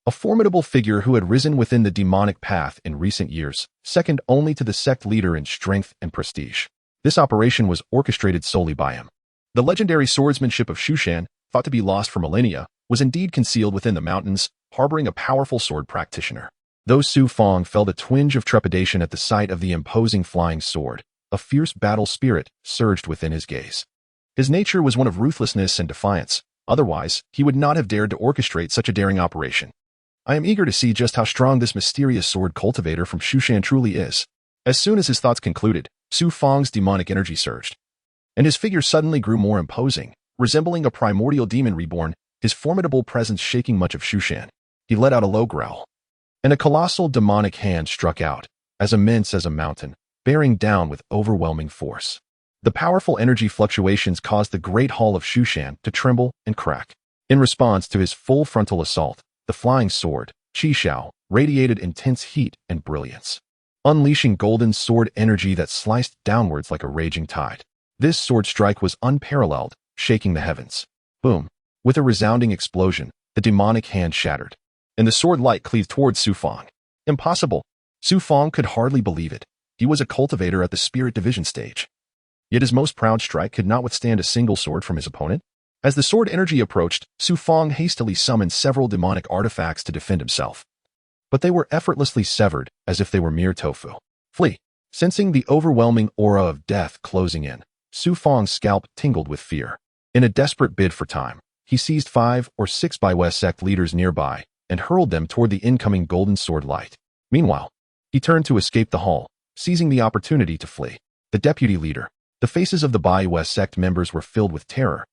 A formidable figure who had risen within the demonic path in recent years, second only to the sect leader in strength and prestige. This operation was orchestrated solely by him. The legendary swordsmanship of Shushan, thought to be lost for millennia, was indeed concealed within the mountains, harboring a powerful sword practitioner. Though Su Fong felt a twinge of trepidation at the sight of the imposing flying sword, a fierce battle spirit surged within his gaze. His nature was one of ruthlessness and defiance, otherwise he would not have dared to orchestrate such a daring operation. I am eager to see just how strong this mysterious sword cultivator from Shushan truly is. As soon as his thoughts concluded, Su Fong's demonic energy surged, and his figure suddenly grew more imposing, resembling a primordial demon reborn, his formidable presence shaking much of Shushan. He let out a low growl, and a colossal demonic hand struck out, as immense as a mountain, bearing down with overwhelming force. The powerful energy fluctuations caused the great hall of Shushan to tremble and crack. In response to his full frontal assault, the flying sword, Qi Xiao, radiated intense heat and brilliance, unleashing golden sword energy that sliced downwards like a raging tide. This sword strike was unparalleled, shaking the heavens. Boom! With a resounding explosion, the demonic hand shattered, and the sword light cleaved towards Su Fong. Impossible! Su Fong could hardly believe it. He was a cultivator at the spirit division stage. Yet his most proud strike could not withstand a single sword from his opponent. As the sword energy approached, Su Fong hastily summoned several demonic artifacts to defend himself. But they were effortlessly severed, as if they were mere tofu. Flee! Sensing the overwhelming aura of death closing in, Su Fong's scalp tingled with fear. In a desperate bid for time, he seized 5 or 6 Baiwei sect leaders nearby and hurled them toward the incoming golden sword light. Meanwhile, he turned to escape the hall, seizing the opportunity to flee. The deputy leader. The faces of the Baiwei sect members were filled with terror,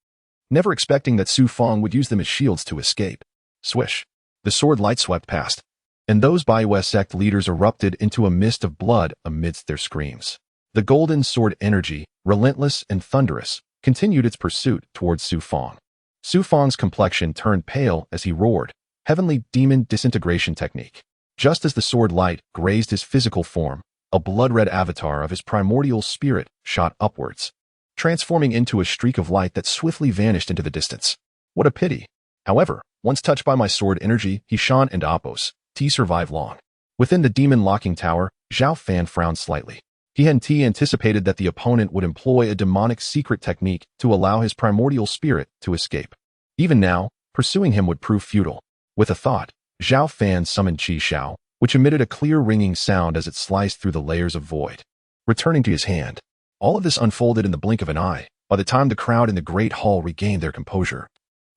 never expecting that Su Fong would use them as shields to escape. Swish! The sword light swept past, and those Baiwei sect leaders erupted into a mist of blood amidst their screams. The golden sword energy, relentless and thunderous, continued its pursuit towards Su Fong. Su Fong's complexion turned pale as he roared, heavenly demon disintegration technique. Just as the sword light grazed his physical form, a blood-red avatar of his primordial spirit shot upwards, transforming into a streak of light that swiftly vanished into the distance. What a pity! However, once touched by my sword energy, he shone and Oppos, T survived long. Within the demon locking tower, Zhao Fan frowned slightly. He had anticipated that the opponent would employ a demonic secret technique to allow his primordial spirit to escape. Even now, pursuing him would prove futile. With a thought, Zhao Fan summoned Qi Xiao, which emitted a clear ringing sound as it sliced through the layers of void. Returning to his hand, all of this unfolded in the blink of an eye. By the time the crowd in the great hall regained their composure,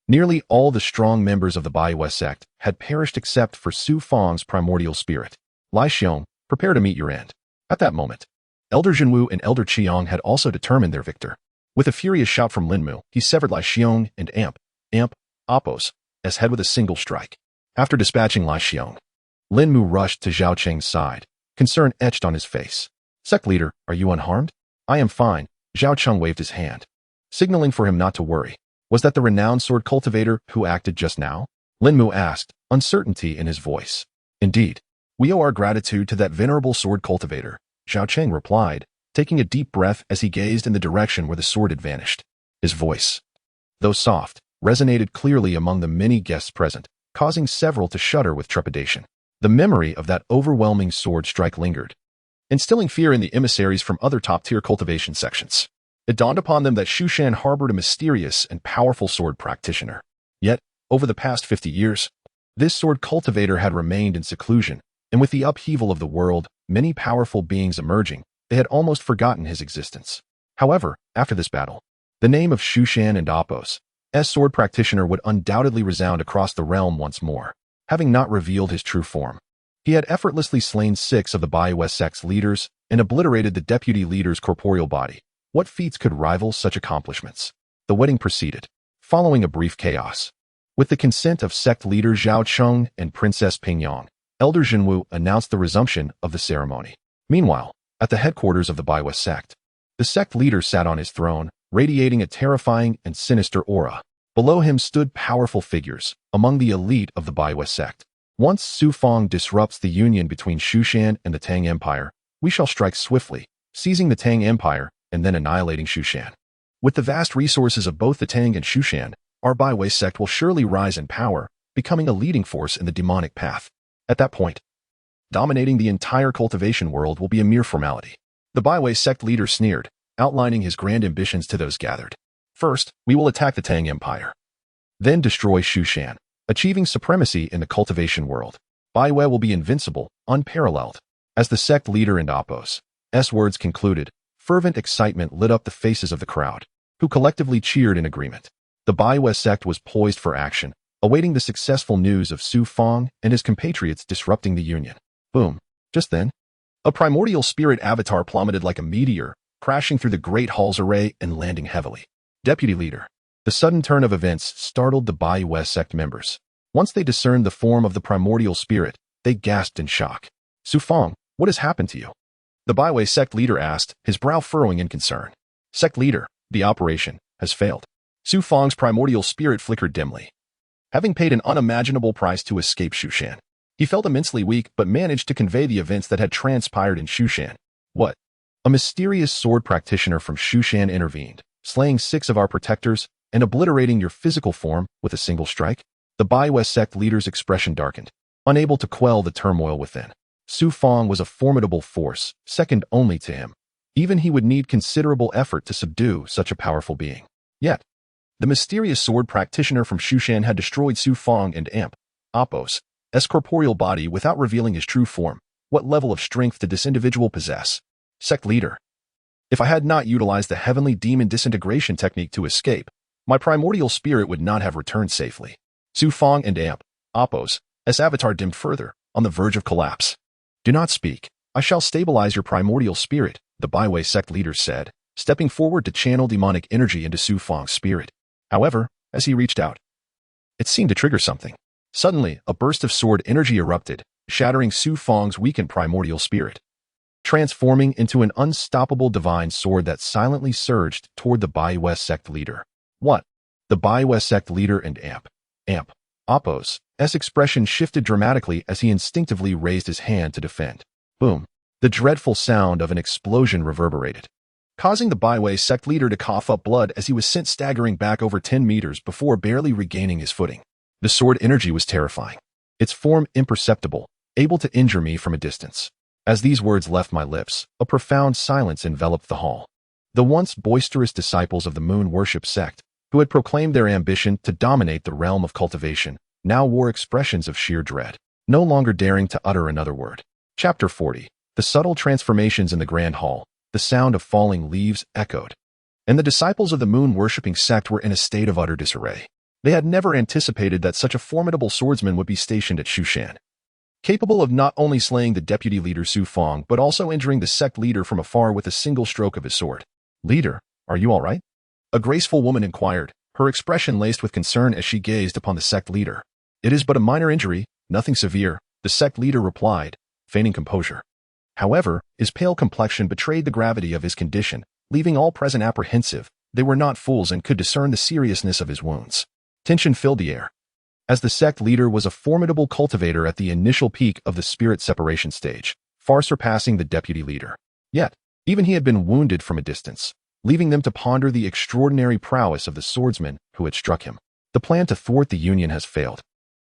nearly all the strong members of the Baiwei sect had perished except for Su Fong's primordial spirit. Lai Xiong, prepare to meet your end. At that moment, Elder Jinwu and Elder Qiang had also determined their victor. With a furious shout from Linmu, he severed Lai Xiong and Oppos, as head with a single strike. After dispatching Lai Xiong, Linmu rushed to Zhao Cheng's side, concern etched on his face. Sect leader, are you unharmed? I am fine. Zhao Cheng waved his hand, signaling for him not to worry. Was that the renowned sword cultivator who acted just now? Lin Mu asked, uncertainty in his voice. Indeed. We owe our gratitude to that venerable sword cultivator, Zhao Cheng replied, taking a deep breath as he gazed in the direction where the sword had vanished. His voice, though soft, resonated clearly among the many guests present, causing several to shudder with trepidation. The memory of that overwhelming sword strike lingered, instilling fear in the emissaries from other top-tier cultivation sections. It dawned upon them that Shu Shan harbored a mysterious and powerful sword practitioner. Yet, over the past 50 years, this sword cultivator had remained in seclusion, and with the upheaval of the world, many powerful beings emerging, they had almost forgotten his existence. However, after this battle, the name of Shu Shan and Appos, as sword practitioner, would undoubtedly resound across the realm once more. Having not revealed his true form, he had effortlessly slain 6 of the Baiwei sect's leaders and obliterated the deputy leader's corporeal body. What feats could rival such accomplishments? The wedding proceeded, following a brief chaos. With the consent of sect leader Zhao Cheng and Princess Pingyang, Elder Jinwu announced the resumption of the ceremony. Meanwhile, at the headquarters of the Baiwei sect, the sect leader sat on his throne, radiating a terrifying and sinister aura. Below him stood powerful figures, among the elite of the Baiwei sect. Once Su Fang disrupts the union between Shu Shan and the Tang Empire, we shall strike swiftly, seizing the Tang Empire and then annihilating Shu Shan. With the vast resources of both the Tang and Shu Shan, our Baiwei sect will surely rise in power, becoming a leading force in the demonic path. At that point, dominating the entire cultivation world will be a mere formality. The Baiwei sect leader sneered, outlining his grand ambitions to those gathered. First, we will attack the Tang Empire. Then destroy Shu Shan, achieving supremacy in the cultivation world. Baiwei will be invincible, unparalleled. As the sect leader and Appos' words concluded, fervent excitement lit up the faces of the crowd, who collectively cheered in agreement. The Baiwei sect was poised for action, awaiting the successful news of Su Fang and his compatriots disrupting the union. Boom. Just then, a primordial spirit avatar plummeted like a meteor, crashing through the Great Hall's array and landing heavily. Deputy leader. The sudden turn of events startled the Baiwei sect members. Once they discerned the form of the primordial spirit, they gasped in shock. Su Fang, what has happened to you? The Baiwei sect leader asked, his brow furrowing in concern. Sect leader, the operation has failed. Su Fang's primordial spirit flickered dimly. Having paid an unimaginable price to escape Shu Shan, he felt immensely weak but managed to convey the events that had transpired in Shu Shan. What? A mysterious sword practitioner from Shu Shan intervened, slaying 6 of our protectors and obliterating your physical form with a single strike? The Baiwei sect leader's expression darkened, unable to quell the turmoil within. Su Fang was a formidable force, second only to him. Even he would need considerable effort to subdue such a powerful being. Yet, the mysterious sword practitioner from Shu Shan had destroyed Su Fang and Appos' corporeal body without revealing his true form. What level of strength did this individual possess? Sect leader. If I had not utilized the heavenly demon disintegration technique to escape, my primordial spirit would not have returned safely. Su Fang and Appos' avatar dimmed further, on the verge of collapse. Do not speak. I shall stabilize your primordial spirit, the Baiwei sect leader said, stepping forward to channel demonic energy into Su Fang's spirit. However, as he reached out, it seemed to trigger something. Suddenly, a burst of sword energy erupted, shattering Su Fang's weakened primordial spirit, transforming into an unstoppable divine sword that silently surged toward the Baiwei sect leader. What? The Baiwei sect leader and Appos' expression shifted dramatically as he instinctively raised his hand to defend. Boom. The dreadful sound of an explosion reverberated, causing the Baiwei sect leader to cough up blood as he was sent staggering back over 10 meters before barely regaining his footing. The sword energy was terrifying, its form imperceptible, able to injure me from a distance. As these words left my lips, a profound silence enveloped the hall. The once boisterous disciples of the moon worship sect, who had proclaimed their ambition to dominate the realm of cultivation, now wore expressions of sheer dread, no longer daring to utter another word. Chapter 40. The subtle transformations in the grand hall, the sound of falling leaves echoed, and the disciples of the moon-worshipping sect were in a state of utter disarray. They had never anticipated that such a formidable swordsman would be stationed at Shu Shan, capable of not only slaying the deputy leader Su Fang, but also injuring the sect leader from afar with a single stroke of his sword. Leader, are you all right? A graceful woman inquired, her expression laced with concern as she gazed upon the sect leader. It is but a minor injury, nothing severe, the sect leader replied, feigning composure. However, his pale complexion betrayed the gravity of his condition, leaving all present apprehensive. they were not fools and could discern the seriousness of his wounds. Tension filled the air, as the sect leader was a formidable cultivator at the initial peak of the spirit separation stage, far surpassing the deputy leader. Yet, even he had been wounded from a distance, leaving them to ponder the extraordinary prowess of the swordsman who had struck him. The plan to thwart the union has failed.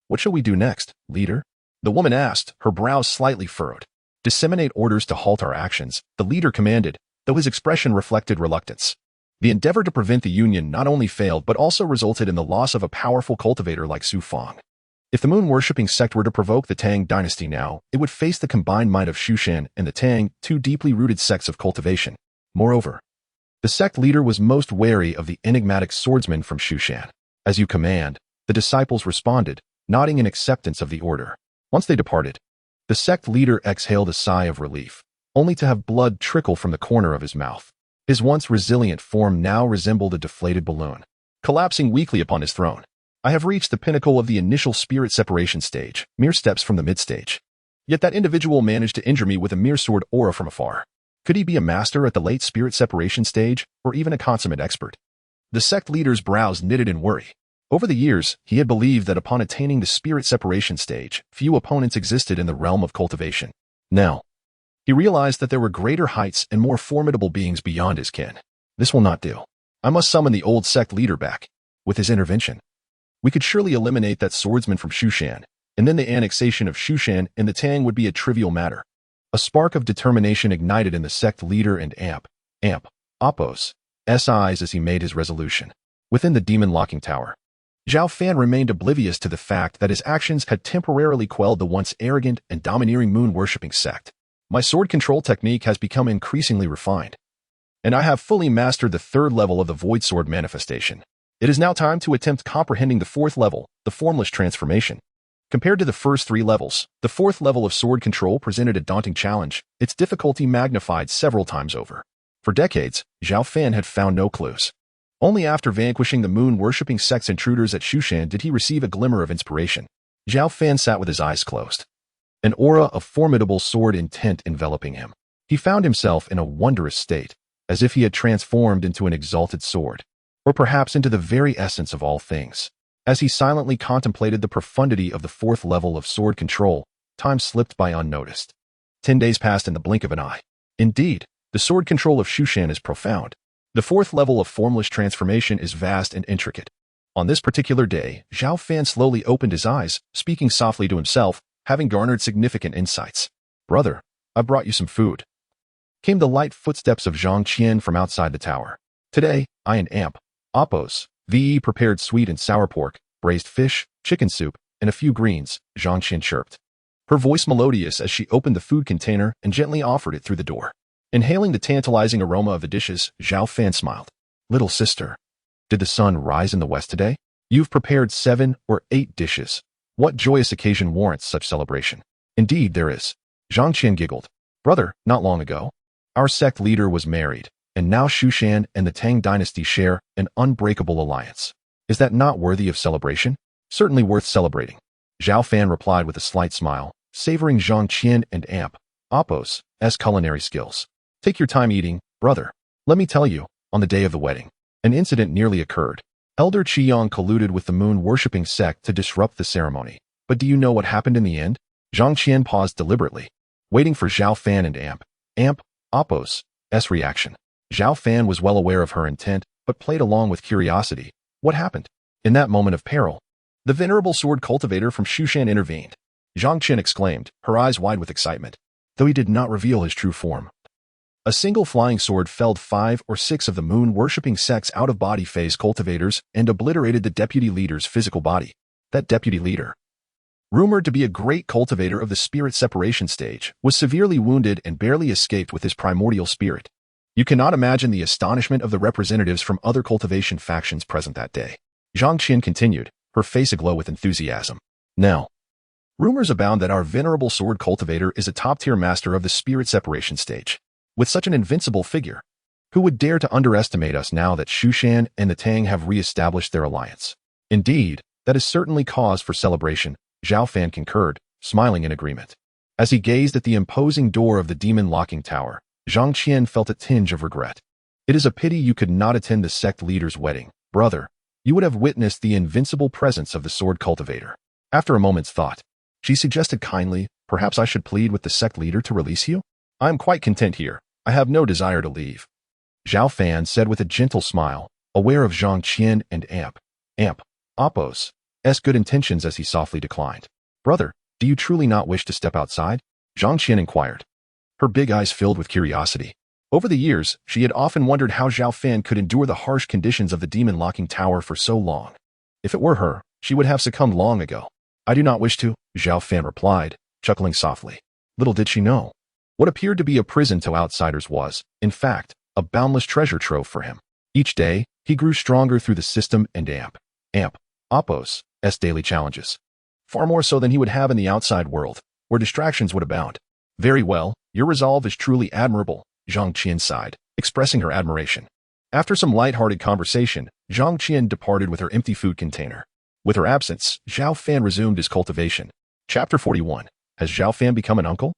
What shall we do next, leader? The woman asked, her brows slightly furrowed. Disseminate orders to halt our actions, the leader commanded, though his expression reflected reluctance. The endeavor to prevent the union not only failed but also resulted in the loss of a powerful cultivator like Zhao Fan. If the moon-worshipping sect were to provoke the Tang dynasty now, it would face the combined might of Shushan and the Tang, two deeply rooted sects of cultivation. Moreover, the sect leader was most wary of the enigmatic swordsman from Shushan. As you command, the disciples responded, nodding in acceptance of the order. Once they departed, the sect leader exhaled a sigh of relief, only to have blood trickle from the corner of his mouth. His once resilient form now resembled a deflated balloon, collapsing weakly upon his throne. I have reached the pinnacle of the initial spirit separation stage, mere steps from the mid-stage. Yet that individual managed to injure me with a mere sword aura from afar. Could he be a master at the late spirit separation stage, or even a consummate expert? The sect leader's brows knitted in worry. Over the years, he had believed that upon attaining the spirit separation stage, few opponents existed in the realm of cultivation. Now, he realized that there were greater heights and more formidable beings beyond his ken. This will not do. I must summon the old sect leader back. With his intervention, we could surely eliminate that swordsman from Shushan, and then the annexation of Shushan and the Tang would be a trivial matter. A spark of determination ignited in the sect leader and Appos' eyes as he made his resolution. Within the demon-locking tower, Zhao Fan remained oblivious to the fact that his actions had temporarily quelled the once arrogant and domineering moon-worshipping sect. My sword control technique has become increasingly refined, and I have fully mastered the third level of the Void Sword manifestation. It is now time to attempt comprehending the fourth level, the formless transformation. Compared to the first three levels, the fourth level of sword control presented a daunting challenge, its difficulty magnified several times over. For decades, Zhao Fan had found no clues. Only after vanquishing the moon-worshipping sect's intruders at Shushan did he receive a glimmer of inspiration. Zhao Fan sat with his eyes closed, an aura of formidable sword intent enveloping him. He found himself in a wondrous state, as if he had transformed into an exalted sword, or perhaps into the very essence of all things. As he silently contemplated the profundity of the fourth level of sword control, time slipped by unnoticed. 10 days passed in the blink of an eye. Indeed, the sword control of Shushan is profound. The fourth level of formless transformation is vast and intricate. On this particular day, Zhao Fan slowly opened his eyes, speaking softly to himself, having garnered significant insights. Brother, I brought you some food. Came the light footsteps of Zhang Qian from outside the tower. Today, I and Appos prepared sweet and sour pork, braised fish, chicken soup, and a few greens, Zhang Qian chirped, her voice melodious as she opened the food container and gently offered it through the door. Inhaling the tantalizing aroma of the dishes, Zhao Fan smiled. Little sister, did the sun rise in the west today? You've prepared 7 or 8 dishes. What joyous occasion warrants such celebration? Indeed, there is. Zhang Qian giggled. Brother, not long ago, our sect leader was married, and now Shushan and the Tang dynasty share an unbreakable alliance. Is that not worthy of celebration? Certainly worth celebrating. Zhao Fan replied with a slight smile, savoring Zhang Qian and Appos' culinary skills. Take your time eating, brother. Let me tell you, on the day of the wedding, an incident nearly occurred. Elder Qiyang colluded with the moon-worshipping sect to disrupt the ceremony. But do you know what happened in the end? Zhang Qian paused deliberately, waiting for Zhao Fan and Appos' reaction. Zhao Fan was well aware of her intent, but played along with curiosity. What happened? In that moment of peril, the venerable sword cultivator from Shushan intervened. Zhang Qian exclaimed, her eyes wide with excitement, though he did not reveal his true form. A single flying sword felled 5 or 6 of the moon-worshipping sect's out-of-body phase cultivators and obliterated the deputy leader's physical body. That deputy leader, rumored to be a great cultivator of the spirit separation stage, was severely wounded and barely escaped with his primordial spirit. You cannot imagine the astonishment of the representatives from other cultivation factions present that day. Zhang Qian continued, her face aglow with enthusiasm. Now, rumors abound that our venerable sword cultivator is a top-tier master of the spirit separation stage. With such an invincible figure, who would dare to underestimate us now that Shushan and the Tang have re-established their alliance? Indeed, that is certainly cause for celebration, Zhao Fan concurred, smiling in agreement. As he gazed at the imposing door of the demon-locking tower, Zhang Qian felt a tinge of regret. It is a pity you could not attend the sect leader's wedding. Brother, you would have witnessed the invincible presence of the sword cultivator. After a moment's thought, she suggested kindly, perhaps I should plead with the sect leader to release you? I am quite content here. I have no desire to leave. Zhao Fan said with a gentle smile, aware of Zhang Qian and Appo's good intentions as he softly declined. Brother, do you truly not wish to step outside? Zhang Qian inquired. Her big eyes filled with curiosity. Over the years, she had often wondered how Zhao Fan could endure the harsh conditions of the demon-locking tower for so long. If it were her, she would have succumbed long ago. I do not wish to, Zhao Fan replied, chuckling softly. Little did she know. What appeared to be a prison to outsiders was, in fact, a boundless treasure trove for him. Each day, he grew stronger through the system and Appo's daily challenges. Far more so than he would have in the outside world, where distractions would abound. Very well, your resolve is truly admirable, Zhang Qian sighed, expressing her admiration. After some light-hearted conversation, Zhang Qian departed with her empty food container. With her absence, Zhao Fan resumed his cultivation. Chapter 41. Has Zhao Fan become an uncle?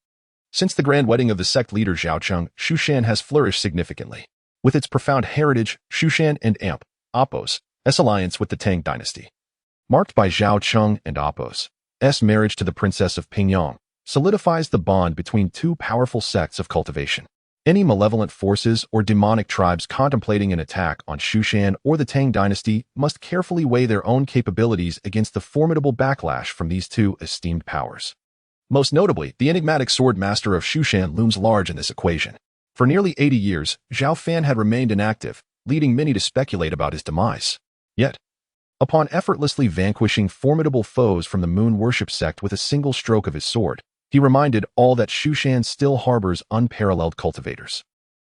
Since the grand wedding of the sect leader Zhao Cheng, Shushan has flourished significantly. With its profound heritage, Shushan and Appo's alliance with the Tang dynasty. Marked by Zhao Cheng and Appo's marriage to the princess of Pingyang, solidifies the bond between two powerful sects of cultivation. Any malevolent forces or demonic tribes contemplating an attack on Shushan or the Tang dynasty must carefully weigh their own capabilities against the formidable backlash from these two esteemed powers. Most notably, the enigmatic sword master of Shushan looms large in this equation. For nearly 80 years, Zhao Fan had remained inactive, leading many to speculate about his demise. Yet, upon effortlessly vanquishing formidable foes from the moon worship sect with a single stroke of his sword, he reminded all that Shushan still harbors unparalleled cultivators.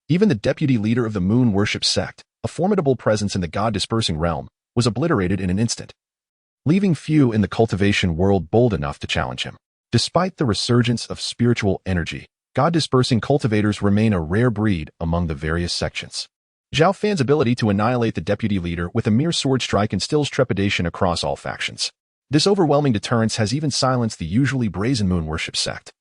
Even the deputy leader of the moon worship sect, a formidable presence in the god-dispersing realm, was obliterated in an instant, leaving few in the cultivation world bold enough to challenge him. Despite the resurgence of spiritual energy, god-dispersing cultivators remain a rare breed among the various sections. Zhao Fan's ability to annihilate the deputy leader with a mere sword strike instills trepidation across all factions. This overwhelming deterrence has even silenced the usually brazen moon worship sect,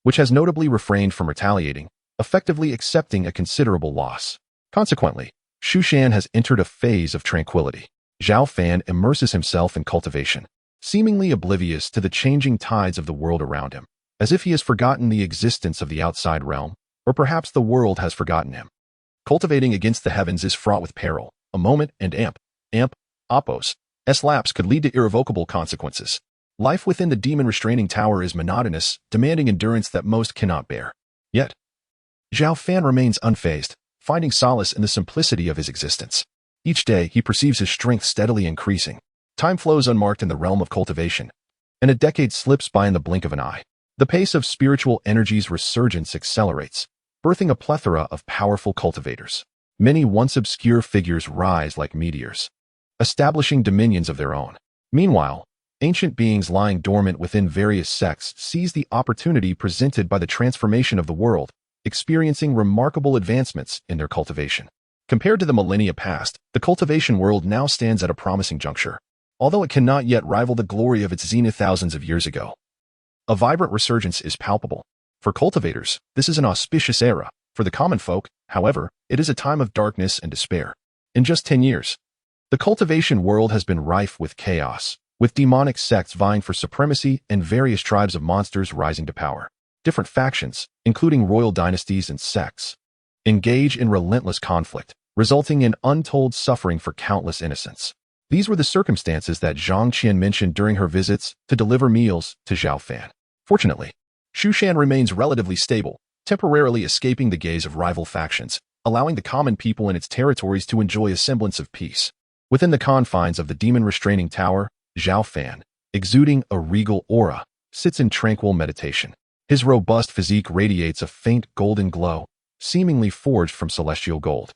which has notably refrained from retaliating, effectively accepting a considerable loss. Consequently, Shushan has entered a phase of tranquility. Zhao Fan immerses himself in cultivation, seemingly oblivious to the changing tides of the world around him, as if he has forgotten the existence of the outside realm, or perhaps the world has forgotten him. Cultivating against the heavens is fraught with peril. A moment and Appo's lapse could lead to irrevocable consequences. Life within the demon restraining tower is monotonous, demanding endurance that most cannot bear. Yet, Zhao Fan remains unfazed, finding solace in the simplicity of his existence. Each day, he perceives his strength steadily increasing. Time flows unmarked in the realm of cultivation, and a decade slips by in the blink of an eye. The pace of spiritual energy's resurgence accelerates, birthing a plethora of powerful cultivators. Many once obscure figures rise like meteors, establishing dominions of their own. Meanwhile, ancient beings lying dormant within various sects seize the opportunity presented by the transformation of the world, experiencing remarkable advancements in their cultivation. Compared to the millennia past, the cultivation world now stands at a promising juncture, although it cannot yet rival the glory of its zenith thousands of years ago. A vibrant resurgence is palpable. For cultivators, this is an auspicious era. For the common folk, however, it is a time of darkness and despair. In just 10 years, the cultivation world has been rife with chaos, with demonic sects vying for supremacy and various tribes of monsters rising to power. Different factions, including royal dynasties and sects, engage in relentless conflict, resulting in untold suffering for countless innocents. These were the circumstances that Zhang Qian mentioned during her visits to deliver meals to Zhao Fan. Fortunately, Shushan remains relatively stable, temporarily escaping the gaze of rival factions, allowing the common people in its territories to enjoy a semblance of peace. Within the confines of the demon-restraining tower, Zhao Fan, exuding a regal aura, sits in tranquil meditation. His robust physique radiates a faint golden glow, seemingly forged from celestial gold,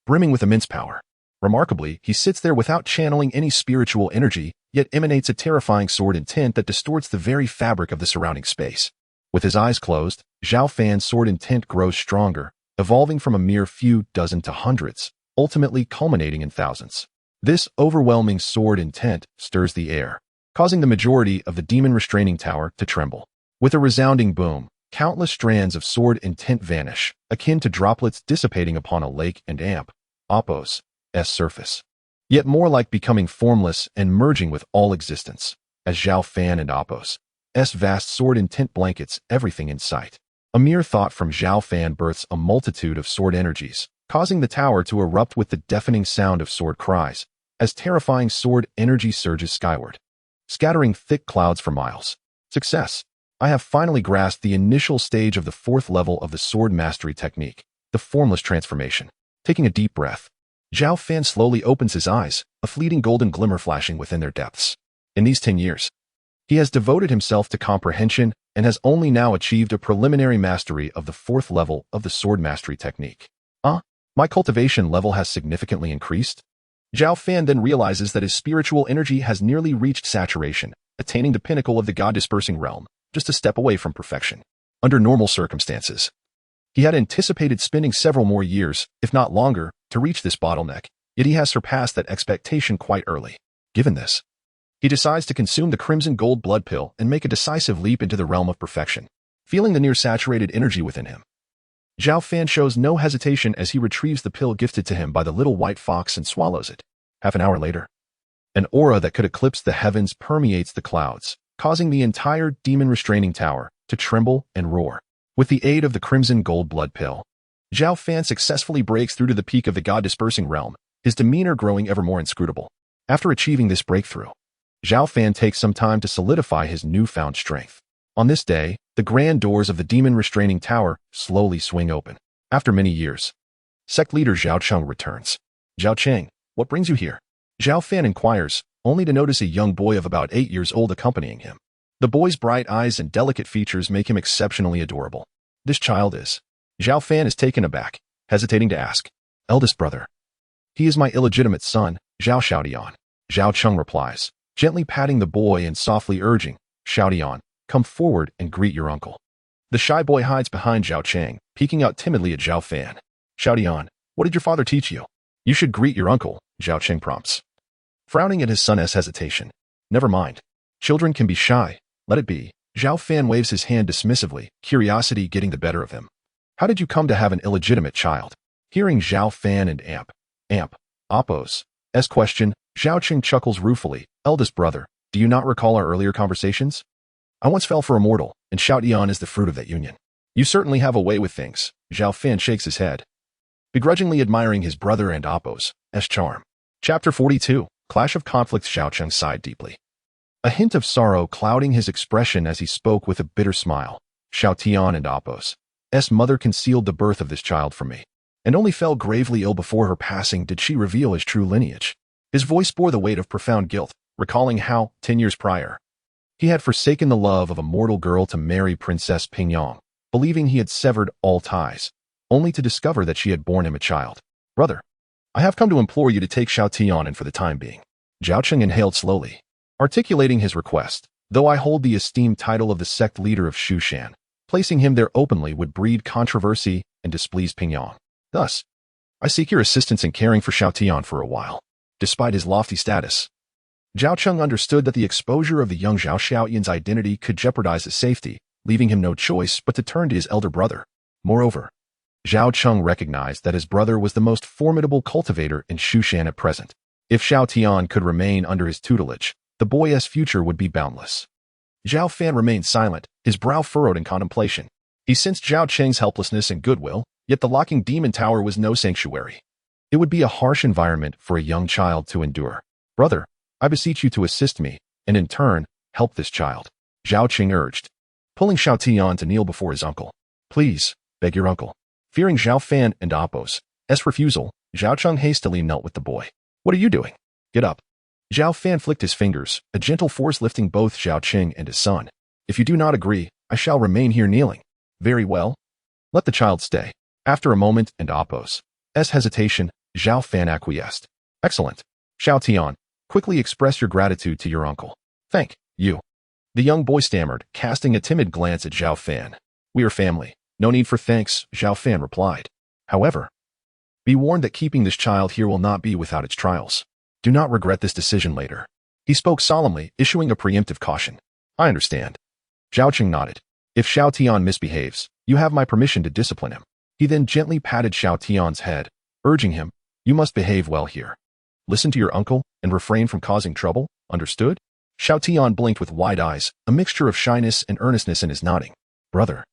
brimming with immense power. Remarkably, he sits there without channeling any spiritual energy, yet emanates a terrifying sword intent that distorts the very fabric of the surrounding space. With his eyes closed, Zhao Fan's sword intent grows stronger, evolving from a mere few dozen to hundreds, ultimately culminating in thousands. This overwhelming sword intent stirs the air, causing the majority of the demon-restraining tower to tremble. With a resounding boom, countless strands of sword intent vanish, akin to droplets dissipating upon a lake and Apos, surface. Yet more like becoming formless and merging with all existence, as Zhao Fan and Apos, vast sword intent blankets everything in sight. A mere thought from Zhao Fan births a multitude of sword energies, causing the tower to erupt with the deafening sound of sword cries, as terrifying sword energy surges skyward, scattering thick clouds for miles. Success! I have finally grasped the initial stage of the 4th level of the sword mastery technique, the formless transformation. Taking a deep breath, Zhao Fan slowly opens his eyes, a fleeting golden glimmer flashing within their depths. In these 10 years, he has devoted himself to comprehension and has only now achieved a preliminary mastery of the 4th level of the sword mastery technique. My cultivation level has significantly increased? Zhao Fan then realizes that his spiritual energy has nearly reached saturation, attaining the pinnacle of the god-dispersing realm, just a step away from perfection. Under normal circumstances, he had anticipated spending several more years, if not longer, to reach this bottleneck, yet he has surpassed that expectation quite early. Given this, he decides to consume the crimson gold blood pill and make a decisive leap into the realm of perfection. Feeling the near-saturated energy within him, Zhao Fan shows no hesitation as he retrieves the pill gifted to him by the little white fox and swallows it. Half an hour later, an aura that could eclipse the heavens permeates the clouds, causing the entire demon-restraining tower to tremble and roar. With the aid of the crimson gold blood pill, Zhao Fan successfully breaks through to the peak of the god-dispersing realm, his demeanor growing ever more inscrutable. After achieving this breakthrough, Zhao Fan takes some time to solidify his newfound strength. On this day, the grand doors of the demon-restraining tower slowly swing open. After many years, sect leader Zhao Cheng returns. Zhao Cheng, what brings you here? Zhao Fan inquires, only to notice a young boy of about 8 years old accompanying him. The boy's bright eyes and delicate features make him exceptionally adorable. This child is. Zhao Fan is taken aback, hesitating to ask. Eldest brother. He is my illegitimate son, Zhao Xiaotian. Zhao Cheng replies, gently patting the boy and softly urging, Xiaotian, come forward and greet your uncle. The shy boy hides behind Zhao Cheng, peeking out timidly at Zhao Fan. Xiaotian, what did your father teach you? You should greet your uncle, Zhao Cheng prompts. Frowning at his son's hesitation. Never mind. Children can be shy. Let it be. Zhao Fan waves his hand dismissively, curiosity getting the better of him. How did you come to have an illegitimate child? Hearing Zhao Fan and Apos' question, Zhao Cheng chuckles ruefully. Eldest brother, do you not recall our earlier conversations? I once fell for a mortal, and Xiaotian is the fruit of that union. You certainly have a way with things. Zhao Fan shakes his head, begrudgingly admiring his brother and Apos' charm. Chapter 42, Clash of Conflicts. Zhao Cheng sighed deeply, a hint of sorrow clouding his expression as he spoke with a bitter smile. Xiaotian and Apos' mother concealed the birth of this child from me, and only fell gravely ill before her passing did she reveal his true lineage. His voice bore the weight of profound guilt, recalling how, 10 years prior, he had forsaken the love of a mortal girl to marry Princess Pingyang, believing he had severed all ties, only to discover that she had borne him a child. Brother, I have come to implore you to take Xiaotian in for the time being. Zhao Cheng inhaled slowly, articulating his request. Though I hold the esteemed title of the sect leader of Shu Shan, placing him there openly would breed controversy and displease Pingyang. Thus, I seek your assistance in caring for Xiaotian for a while. Despite his lofty status, Zhao Cheng understood that the exposure of the young Zhao Xiaotian's identity could jeopardize his safety, leaving him no choice but to turn to his elder brother. Moreover, Zhao Cheng recognized that his brother was the most formidable cultivator in Shu Shan at present. If Xiaotian could remain under his tutelage, the boy's future would be boundless. Zhao Fan remained silent, his brow furrowed in contemplation. He sensed Zhao Cheng's helplessness and goodwill, yet the locking demon tower was no sanctuary. It would be a harsh environment for a young child to endure. Brother, I beseech you to assist me, and in turn, help this child. Zhao Cheng urged, pulling Xiaotian to kneel before his uncle. Please, beg your uncle. Fearing Zhao Fan and Apos' refusal, Zhao Cheng hastily knelt with the boy. What are you doing? Get up. Zhao Fan flicked his fingers, a gentle force lifting both Zhao Cheng and his son. If you do not agree, I shall remain here kneeling. Very well. Let the child stay. After a moment and Apos' hesitation, Zhao Fan acquiesced. Excellent. Xiaotian, quickly express your gratitude to your uncle. Thank you. The young boy stammered, casting a timid glance at Zhao Fan. We are family. No need for thanks, Zhao Fan replied. However, be warned that keeping this child here will not be without its trials. Do not regret this decision later. He spoke solemnly, issuing a preemptive caution. I understand. Zhao Cheng nodded. If Xiaotian misbehaves, you have my permission to discipline him. He then gently patted Xiaotian's head, urging him, You must behave well here. Listen to your uncle and refrain from causing trouble, understood? Xiao Tian blinked with wide eyes, a mixture of shyness and earnestness in his nodding. Brother.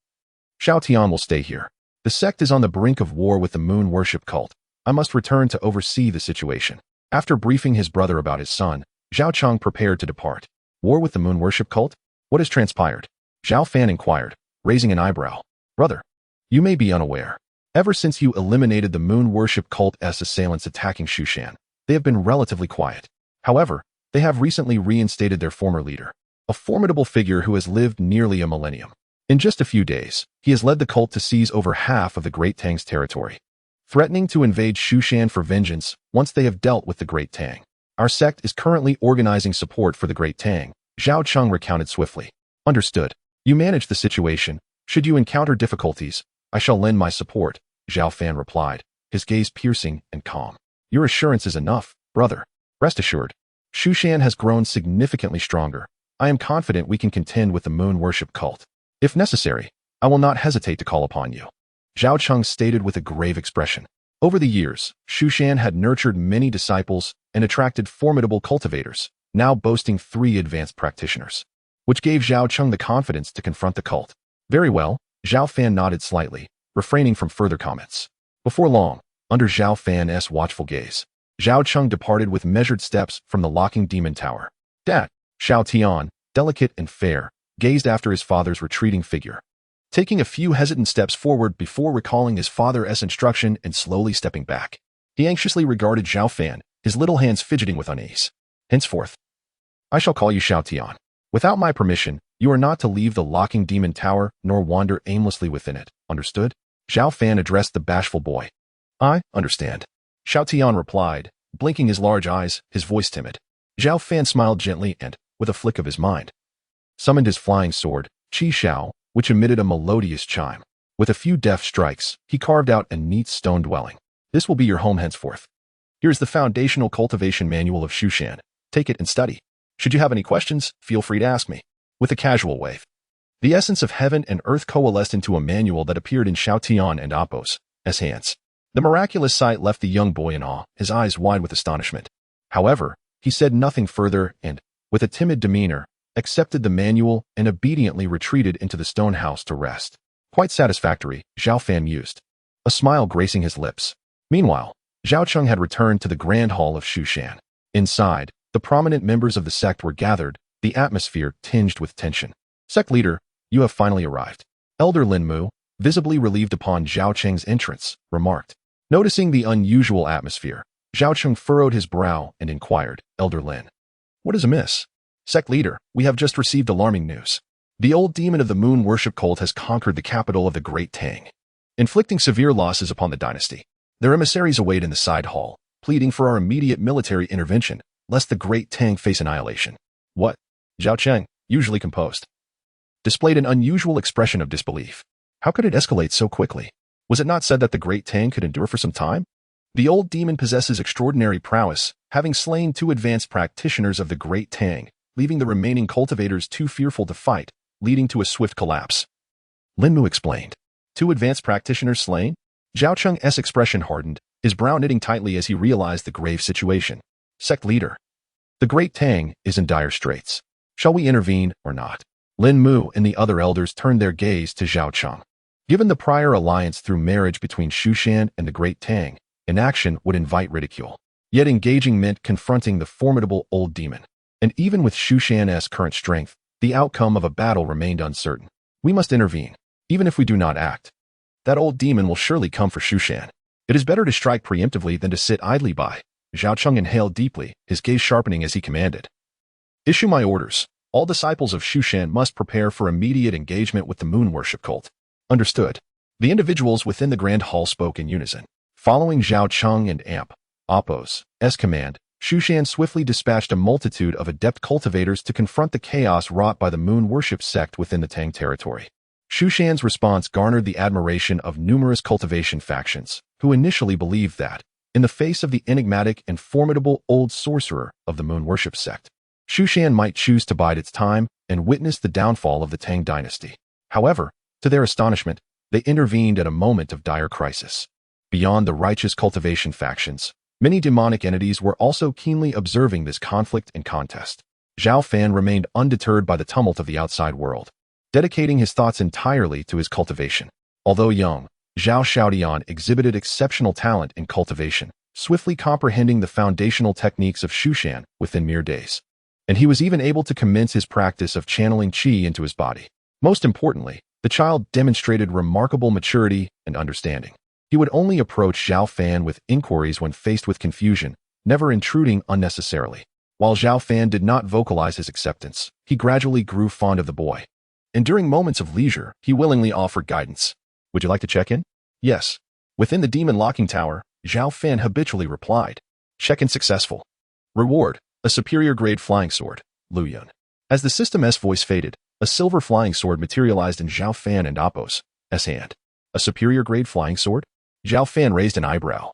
Xiao Tian will stay here. The sect is on the brink of war with the moon worship cult. I must return to oversee the situation. After briefing his brother about his son, Zhao Cheng prepared to depart. War with the moon worship cult? What has transpired? Zhao Fan inquired, raising an eyebrow. Brother, you may be unaware. Ever since you eliminated the moon worship cult's assailants attacking Shushan, they have been relatively quiet. However, they have recently reinstated their former leader, a formidable figure who has lived nearly a millennium. In just a few days, he has led the cult to seize over half of the Great Tang's territory, threatening to invade Shushan for vengeance once they have dealt with the Great Tang. Our sect is currently organizing support for the Great Tang, Zhao Cheng recounted swiftly. Understood. You manage the situation. Should you encounter difficulties, I shall lend my support, Zhao Fan replied, his gaze piercing and calm. Your assurance is enough, brother. Rest assured. Shushan has grown significantly stronger. I am confident we can contend with the moon worship cult. If necessary, I will not hesitate to call upon you. Zhao Cheng stated with a grave expression. Over the years, Shushan had nurtured many disciples and attracted formidable cultivators, now boasting 3 advanced practitioners, which gave Zhao Cheng the confidence to confront the cult. Very well, Zhao Fan nodded slightly, refraining from further comments. Before long, under Zhao Fan's watchful gaze, Zhao Cheng departed with measured steps from the locking demon tower. Dad, Xiao Tian, delicate and fair, gazed after his father's retreating figure, taking a few hesitant steps forward before recalling his father's instruction and slowly stepping back. He anxiously regarded Zhao Fan, his little hands fidgeting with unease. Henceforth, I shall call you Xiao Tian. Without my permission, you are not to leave the locking demon tower nor wander aimlessly within it, understood? Zhao Fan addressed the bashful boy. I understand. Xiao Tian replied, blinking his large eyes, his voice timid. Zhao Fan smiled gently and, with a flick of his mind, summoned his flying sword, Qi Xiao, which emitted a melodious chime. With a few deft strikes, he carved out a neat stone dwelling. This will be your home henceforth. Here is the foundational cultivation manual of Shushan. Take it and study. Should you have any questions, feel free to ask me. With a casual wave, the essence of heaven and earth coalesced into a manual that appeared in Xiao Tian and Appo's hands. The miraculous sight left the young boy in awe, his eyes wide with astonishment. However, he said nothing further and, with a timid demeanor, accepted the manual and obediently retreated into the stone house to rest. Quite satisfactory, Zhao Fan mused, a smile gracing his lips. Meanwhile, Zhao Cheng had returned to the grand hall of Shushan. Inside, the prominent members of the sect were gathered, the atmosphere tinged with tension. Sect leader, you have finally arrived. Elder Lin Mu, visibly relieved upon Zhao Cheng's entrance, remarked. Noticing the unusual atmosphere, Zhao Cheng furrowed his brow and inquired, Elder Lin, what is amiss? Sect leader, we have just received alarming news. The old demon of the moon worship cult has conquered the capital of the Great Tang, inflicting severe losses upon the dynasty. Their emissaries await in the side hall, pleading for our immediate military intervention, lest the Great Tang face annihilation. What? Zhao Cheng, usually composed, displayed an unusual expression of disbelief. How could it escalate so quickly? Was it not said that the Great Tang could endure for some time? The old demon possesses extraordinary prowess, having slain 2 advanced practitioners of the Great Tang, leaving the remaining cultivators too fearful to fight, leading to a swift collapse. Lin Mu explained. 2 advanced practitioners slain? Zhao Cheng's expression hardened, his brow knitting tightly as he realized the grave situation. Sect leader. The Great Tang is in dire straits. Shall we intervene or not? Lin Mu and the other elders turned their gaze to Zhao Cheng. Given the prior alliance through marriage between Shushan and the Great Tang, inaction would invite ridicule. Yet engaging meant confronting the formidable old demon. And even with Shushan's current strength, the outcome of a battle remained uncertain. We must intervene, even if we do not act. That old demon will surely come for Shushan. It is better to strike preemptively than to sit idly by. Zhao Cheng inhaled deeply, his gaze sharpening as he commanded. Issue my orders. All disciples of Shushan must prepare for immediate engagement with the moon worship cult. Understood. The individuals within the grand hall spoke in unison. Following Zhao Cheng and Appo's command, Shushan swiftly dispatched a multitude of adept cultivators to confront the chaos wrought by the moon worship sect within the Tang territory. Shushan's response garnered the admiration of numerous cultivation factions, who initially believed that, in the face of the enigmatic and formidable old sorcerer of the moon worship sect, Shushan might choose to bide its time and witness the downfall of the Tang dynasty. However, to their astonishment, they intervened at a moment of dire crisis. Beyond the righteous cultivation factions, Many demonic entities were also keenly observing this conflict and contest. Zhao Fan remained undeterred by the tumult of the outside world, dedicating his thoughts entirely to his cultivation. Although young, Zhao Xiaodian exhibited exceptional talent in cultivation, swiftly comprehending the foundational techniques of Shushan within mere days. And he was even able to commence his practice of channeling qi into his body. Most importantly, the child demonstrated remarkable maturity and understanding. He would only approach Zhao Fan with inquiries when faced with confusion, never intruding unnecessarily. While Zhao Fan did not vocalize his acceptance, he gradually grew fond of the boy. And during moments of leisure, he willingly offered guidance. Would you like to check in? Yes. Within the demon locking tower, Zhao Fan habitually replied. Check-in successful. Reward, a superior grade flying sword, Lu Yun. As the system's voice faded, a silver flying sword materialized in Zhao Fan and Apos' hand. A superior grade flying sword? Zhao Fan raised an eyebrow.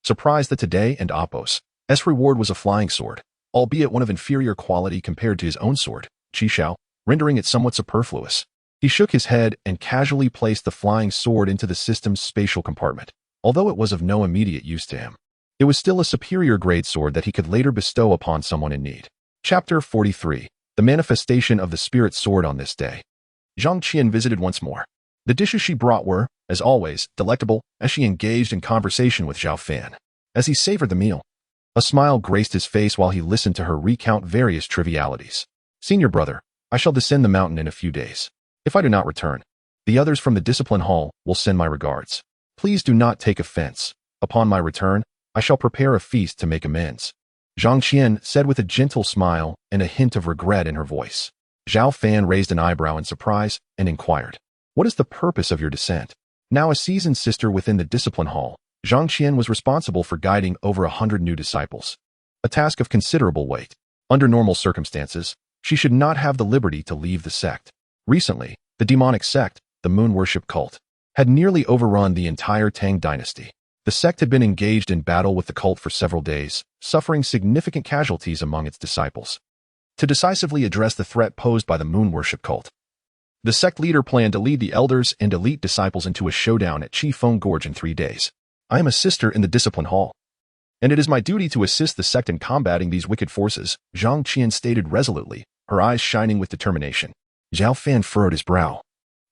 Surprised that today and Apos' reward was a flying sword, albeit one of inferior quality compared to his own sword, Qishao, rendering it somewhat superfluous. He shook his head and casually placed the flying sword into the system's spatial compartment. Although it was of no immediate use to him, it was still a superior grade sword that he could later bestow upon someone in need. Chapter 43. The Manifestation of the Spirit Sword on this day. Zhang Qian visited once more. The dishes she brought were, as always, delectable as she engaged in conversation with Zhao Fan. As he savored the meal, a smile graced his face while he listened to her recount various trivialities. Senior brother, I shall descend the mountain in a few days. If I do not return, the others from the discipline hall will send my regards. Please do not take offense. Upon my return, I shall prepare a feast to make amends. Zhang Qian said with a gentle smile and a hint of regret in her voice. Zhao Fan raised an eyebrow in surprise and inquired, what is the purpose of your descent? Now a seasoned sister within the discipline hall, Zhang Qian was responsible for guiding over 100 new disciples. A task of considerable weight. Under normal circumstances, she should not have the liberty to leave the sect. Recently, the demonic sect, the moon worship cult, had nearly overrun the entire Tang dynasty. The sect had been engaged in battle with the cult for several days, suffering significant casualties among its disciples. To decisively address the threat posed by the moon worship cult, the sect leader planned to lead the elders and elite disciples into a showdown at Chi Feng Gorge in 3 days. I am a sister in the discipline hall, and it is my duty to assist the sect in combating these wicked forces, Zhang Qian stated resolutely, her eyes shining with determination. Zhao Fan furrowed his brow.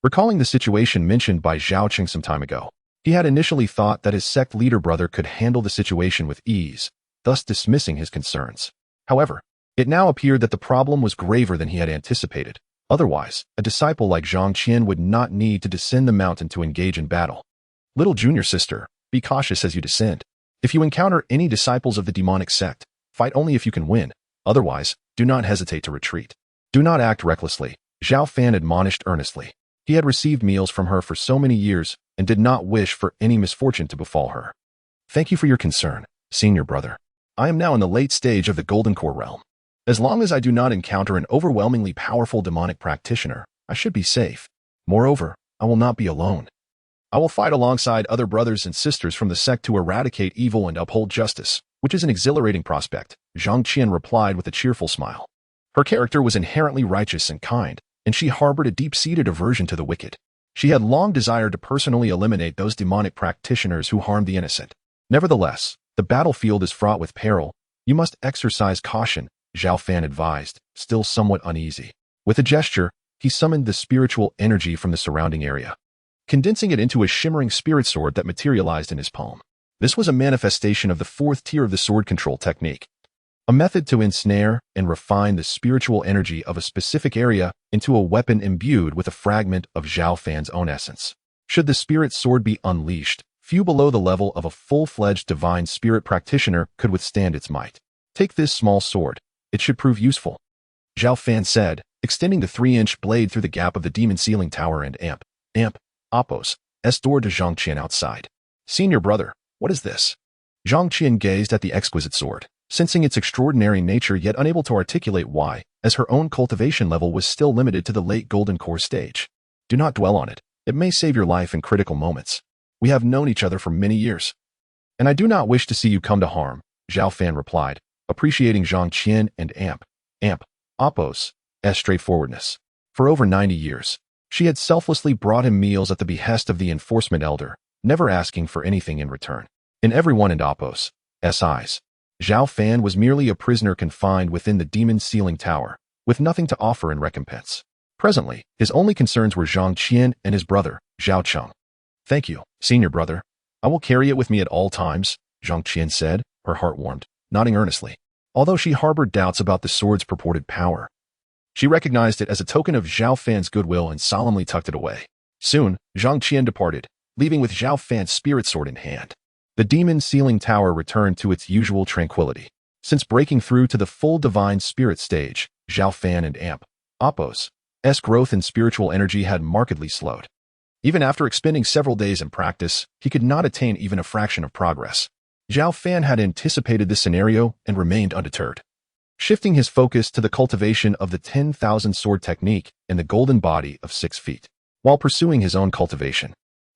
Recalling the situation mentioned by Zhao Qing some time ago, he had initially thought that his sect leader brother could handle the situation with ease, thus dismissing his concerns. However, it now appeared that the problem was graver than he had anticipated. Otherwise, a disciple like Zhang Qian would not need to descend the mountain to engage in battle. Little junior sister, be cautious as you descend. If you encounter any disciples of the demonic sect, fight only if you can win. Otherwise, do not hesitate to retreat. Do not act recklessly, Zhao Fan admonished earnestly. He had received meals from her for so many years and did not wish for any misfortune to befall her. Thank you for your concern, senior brother. I am now in the late stage of the Golden Core realm. As long as I do not encounter an overwhelmingly powerful demonic practitioner, I should be safe. Moreover, I will not be alone. I will fight alongside other brothers and sisters from the sect to eradicate evil and uphold justice, which is an exhilarating prospect, Zhang Qian replied with a cheerful smile. Her character was inherently righteous and kind, and she harbored a deep-seated aversion to the wicked. She had long desired to personally eliminate those demonic practitioners who harmed the innocent. Nevertheless, the battlefield is fraught with peril. You must exercise caution, Zhao Fan advised, still somewhat uneasy. With a gesture, he summoned the spiritual energy from the surrounding area, condensing it into a shimmering spirit sword that materialized in his palm. This was a manifestation of the 4th tier of the sword control technique, a method to ensnare and refine the spiritual energy of a specific area into a weapon imbued with a fragment of Zhao Fan's own essence. Should the spirit sword be unleashed, few below the level of a full-fledged divine spirit practitioner could withstand its might. Take this small sword. It should prove useful, Zhao Fan said, extending the 3-inch blade through the gap of the demon ceiling tower and Apos' door to Zhang Qian outside. Senior brother, what is this? Zhang Qian gazed at the exquisite sword, sensing its extraordinary nature yet unable to articulate why, as her own cultivation level was still limited to the late Golden Core stage. Do not dwell on it. It may save your life in critical moments. We have known each other for many years, and I do not wish to see you come to harm, Zhao Fan replied, appreciating Zhang Qian and Apos' straightforwardness. For over 90 years, she had selflessly brought him meals at the behest of the enforcement elder, never asking for anything in return. In everyone and Apos' eyes. Zhao Fan was merely a prisoner confined within the demon's ceiling tower, with nothing to offer in recompense. Presently, his only concerns were Zhang Qian and his brother, Zhao Cheng. "Thank you, senior brother. I will carry it with me at all times," Zhang Qian said, her heart warmed, nodding earnestly. Although she harbored doubts about the sword's purported power, she recognized it as a token of Zhao Fan's goodwill and solemnly tucked it away. Soon, Zhang Qian departed, leaving with Zhao Fan's spirit sword in hand. The demon's ceiling tower returned to its usual tranquility. Since breaking through to the full divine spirit stage, Zhao Fan and Appo's growth in spiritual energy had markedly slowed. Even after expending several days in practice, he could not attain even a fraction of progress. Zhao Fan had anticipated this scenario and remained undeterred. Shifting his focus to the cultivation of the 10,000 sword technique and the golden body of 6 feet. While pursuing his own cultivation,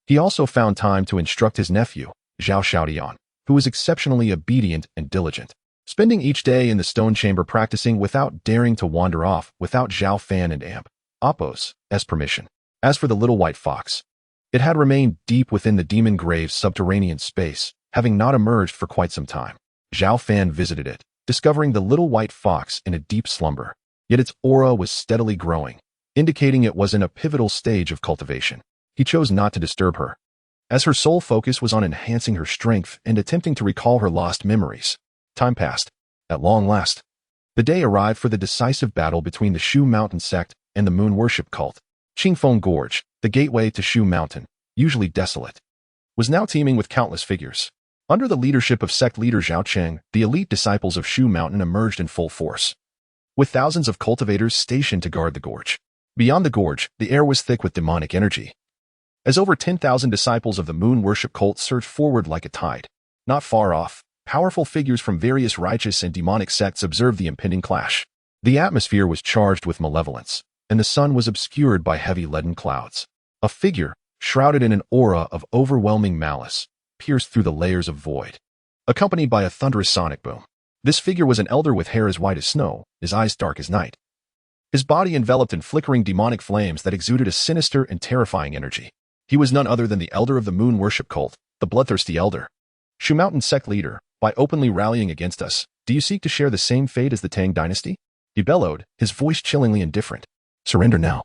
he also found time to instruct his nephew, Zhao Xiaodian, who was exceptionally obedient and diligent, spending each day in the stone chamber practicing without daring to wander off without Zhao Fan and Appo's permission. As for the little white fox, it had remained deep within the demon grave's subterranean space, having not emerged for quite some time. Zhao Fan visited it, discovering the little white fox in a deep slumber, yet its aura was steadily growing, indicating it was in a pivotal stage of cultivation. He chose not to disturb her, as her sole focus was on enhancing her strength and attempting to recall her lost memories. Time passed. At long last, the day arrived for the decisive battle between the Shu Mountain sect and the moon worship cult. Qingfeng Gorge, the gateway to Shu Mountain, usually desolate, was now teeming with countless figures. Under the leadership of sect leader Zhao Cheng, the elite disciples of Shu Mountain emerged in full force, with thousands of cultivators stationed to guard the gorge. Beyond the gorge, the air was thick with demonic energy, as over 10,000 disciples of the moon worship cult surged forward like a tide. Not far off, powerful figures from various righteous and demonic sects observed the impending clash. The atmosphere was charged with malevolence, and the sun was obscured by heavy leaden clouds. A figure, shrouded in an aura of overwhelming malice, pierced through the layers of void, accompanied by a thunderous sonic boom. This figure was an elder with hair as white as snow, his eyes dark as night, his body enveloped in flickering demonic flames that exuded a sinister and terrifying energy. He was none other than the elder of the moon worship cult, the bloodthirsty elder. Shu Mountain sect leader, by openly rallying against us, do you seek to share the same fate as the Tang dynasty? He bellowed, his voice chillingly indifferent. Surrender now,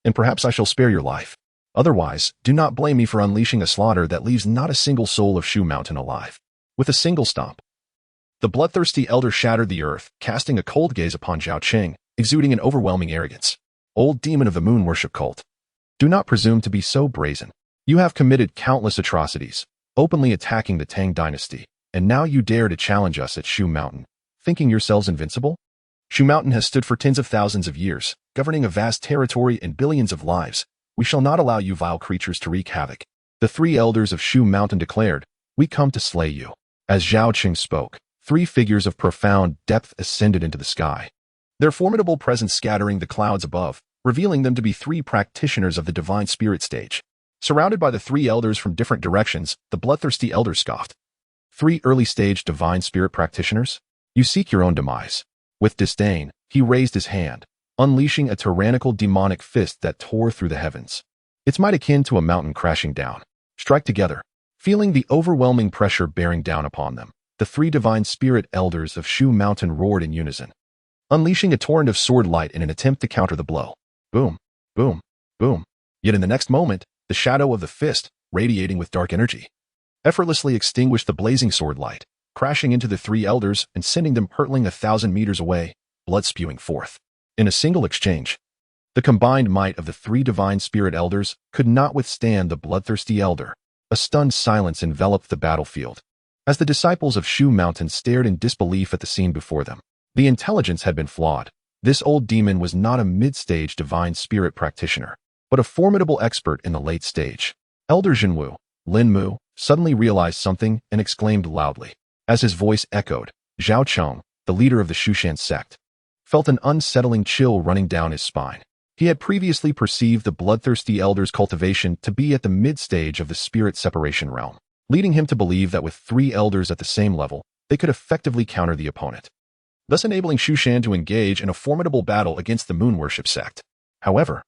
and perhaps I shall spare your life. Otherwise, do not blame me for unleashing a slaughter that leaves not a single soul of Shu Mountain alive. With a single stomp, the bloodthirsty elder shattered the earth, casting a cold gaze upon Zhao Cheng, exuding an overwhelming arrogance. Old demon of the moon worship cult, do not presume to be so brazen. You have committed countless atrocities, openly attacking the Tang dynasty, and now you dare to challenge us at Shu Mountain, thinking yourselves invincible? Shu Mountain has stood for tens of thousands of years, governing a vast territory and billions of lives. We shall not allow you vile creatures to wreak havoc. The 3 elders of Shu Mountain declared, we come to slay you. As Zhao Cheng spoke, 3 figures of profound depth ascended into the sky, their formidable presence scattering the clouds above, revealing them to be 3 practitioners of the divine spirit stage. Surrounded by the 3 elders from different directions, the bloodthirsty elder scoffed. 3 early-stage divine spirit practitioners? You seek your own demise. With disdain, he raised his hand, unleashing a tyrannical demonic fist that tore through the heavens. Its might akin to a mountain crashing down. Strike together. Feeling the overwhelming pressure bearing down upon them, the 3 divine spirit elders of Shu Mountain roared in unison, unleashing a torrent of sword light in an attempt to counter the blow. Boom, boom, boom. Yet in the next moment, the shadow of the fist, radiating with dark energy, effortlessly extinguished the blazing sword light, crashing into the 3 elders and sending them hurtling 1,000 meters away, blood spewing forth. In a single exchange, the combined might of the 3 divine spirit elders could not withstand the bloodthirsty elder. A stunned silence enveloped the battlefield, as the disciples of Shu Mountain stared in disbelief at the scene before them. The intelligence had been flawed. This old demon was not a mid-stage divine spirit practitioner, but a formidable expert in the late stage. Elder Jinwu, Lin Mu, suddenly realized something and exclaimed loudly. As his voice echoed, Zhao Cheng, the leader of the Shushan sect, felt an unsettling chill running down his spine. He had previously perceived the bloodthirsty elder's cultivation to be at the mid-stage of the spirit separation realm, leading him to believe that with 3 elders at the same level, they could effectively counter the opponent, thus enabling Shushan to engage in a formidable battle against the moon worship sect. However,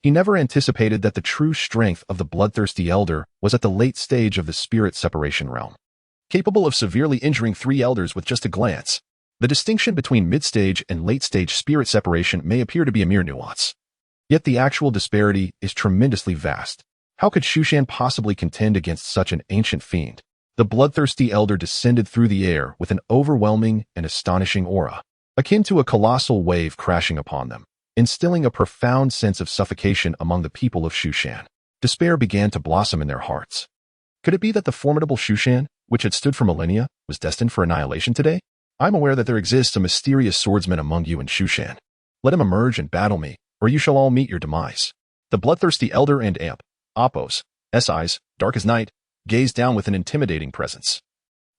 he never anticipated that the true strength of the bloodthirsty elder was at the late stage of the spirit separation realm. capable of severely injuring 3 elders with just a glance. The distinction between mid-stage and late-stage spirit separation may appear to be a mere nuance. Yet the actual disparity is tremendously vast. How could Shu Shan possibly contend against such an ancient fiend? The bloodthirsty elder descended through the air with an overwhelming and astonishing aura, akin to a colossal wave crashing upon them, instilling a profound sense of suffocation among the people of Shu Shan. Despair began to blossom in their hearts. Could it be that the formidable Shu Shan, which had stood for millennia, was destined for annihilation today? I'm aware that there exists a mysterious swordsman among you in Shu Shan. Let him emerge and battle me, or you shall all meet your demise. The bloodthirsty elder and amp, Appos, eyes, dark as night, gazed down with an intimidating presence,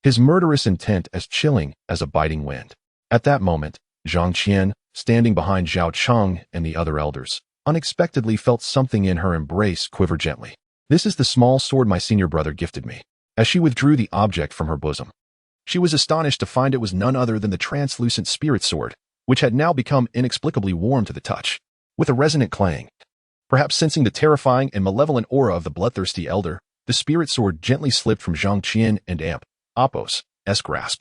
his murderous intent as chilling as a biting wind. At that moment, Zhang Qian, standing behind Zhao Cheng and the other elders, unexpectedly felt something in her embrace quiver gently. This is the small sword my senior brother gifted me. As she withdrew the object from her bosom, she was astonished to find it was none other than the translucent spirit sword, which had now become inexplicably warm to the touch. With a resonant clang, perhaps sensing the terrifying and malevolent aura of the bloodthirsty elder, the spirit sword gently slipped from Zhang Qian and amp, Appos' grasp,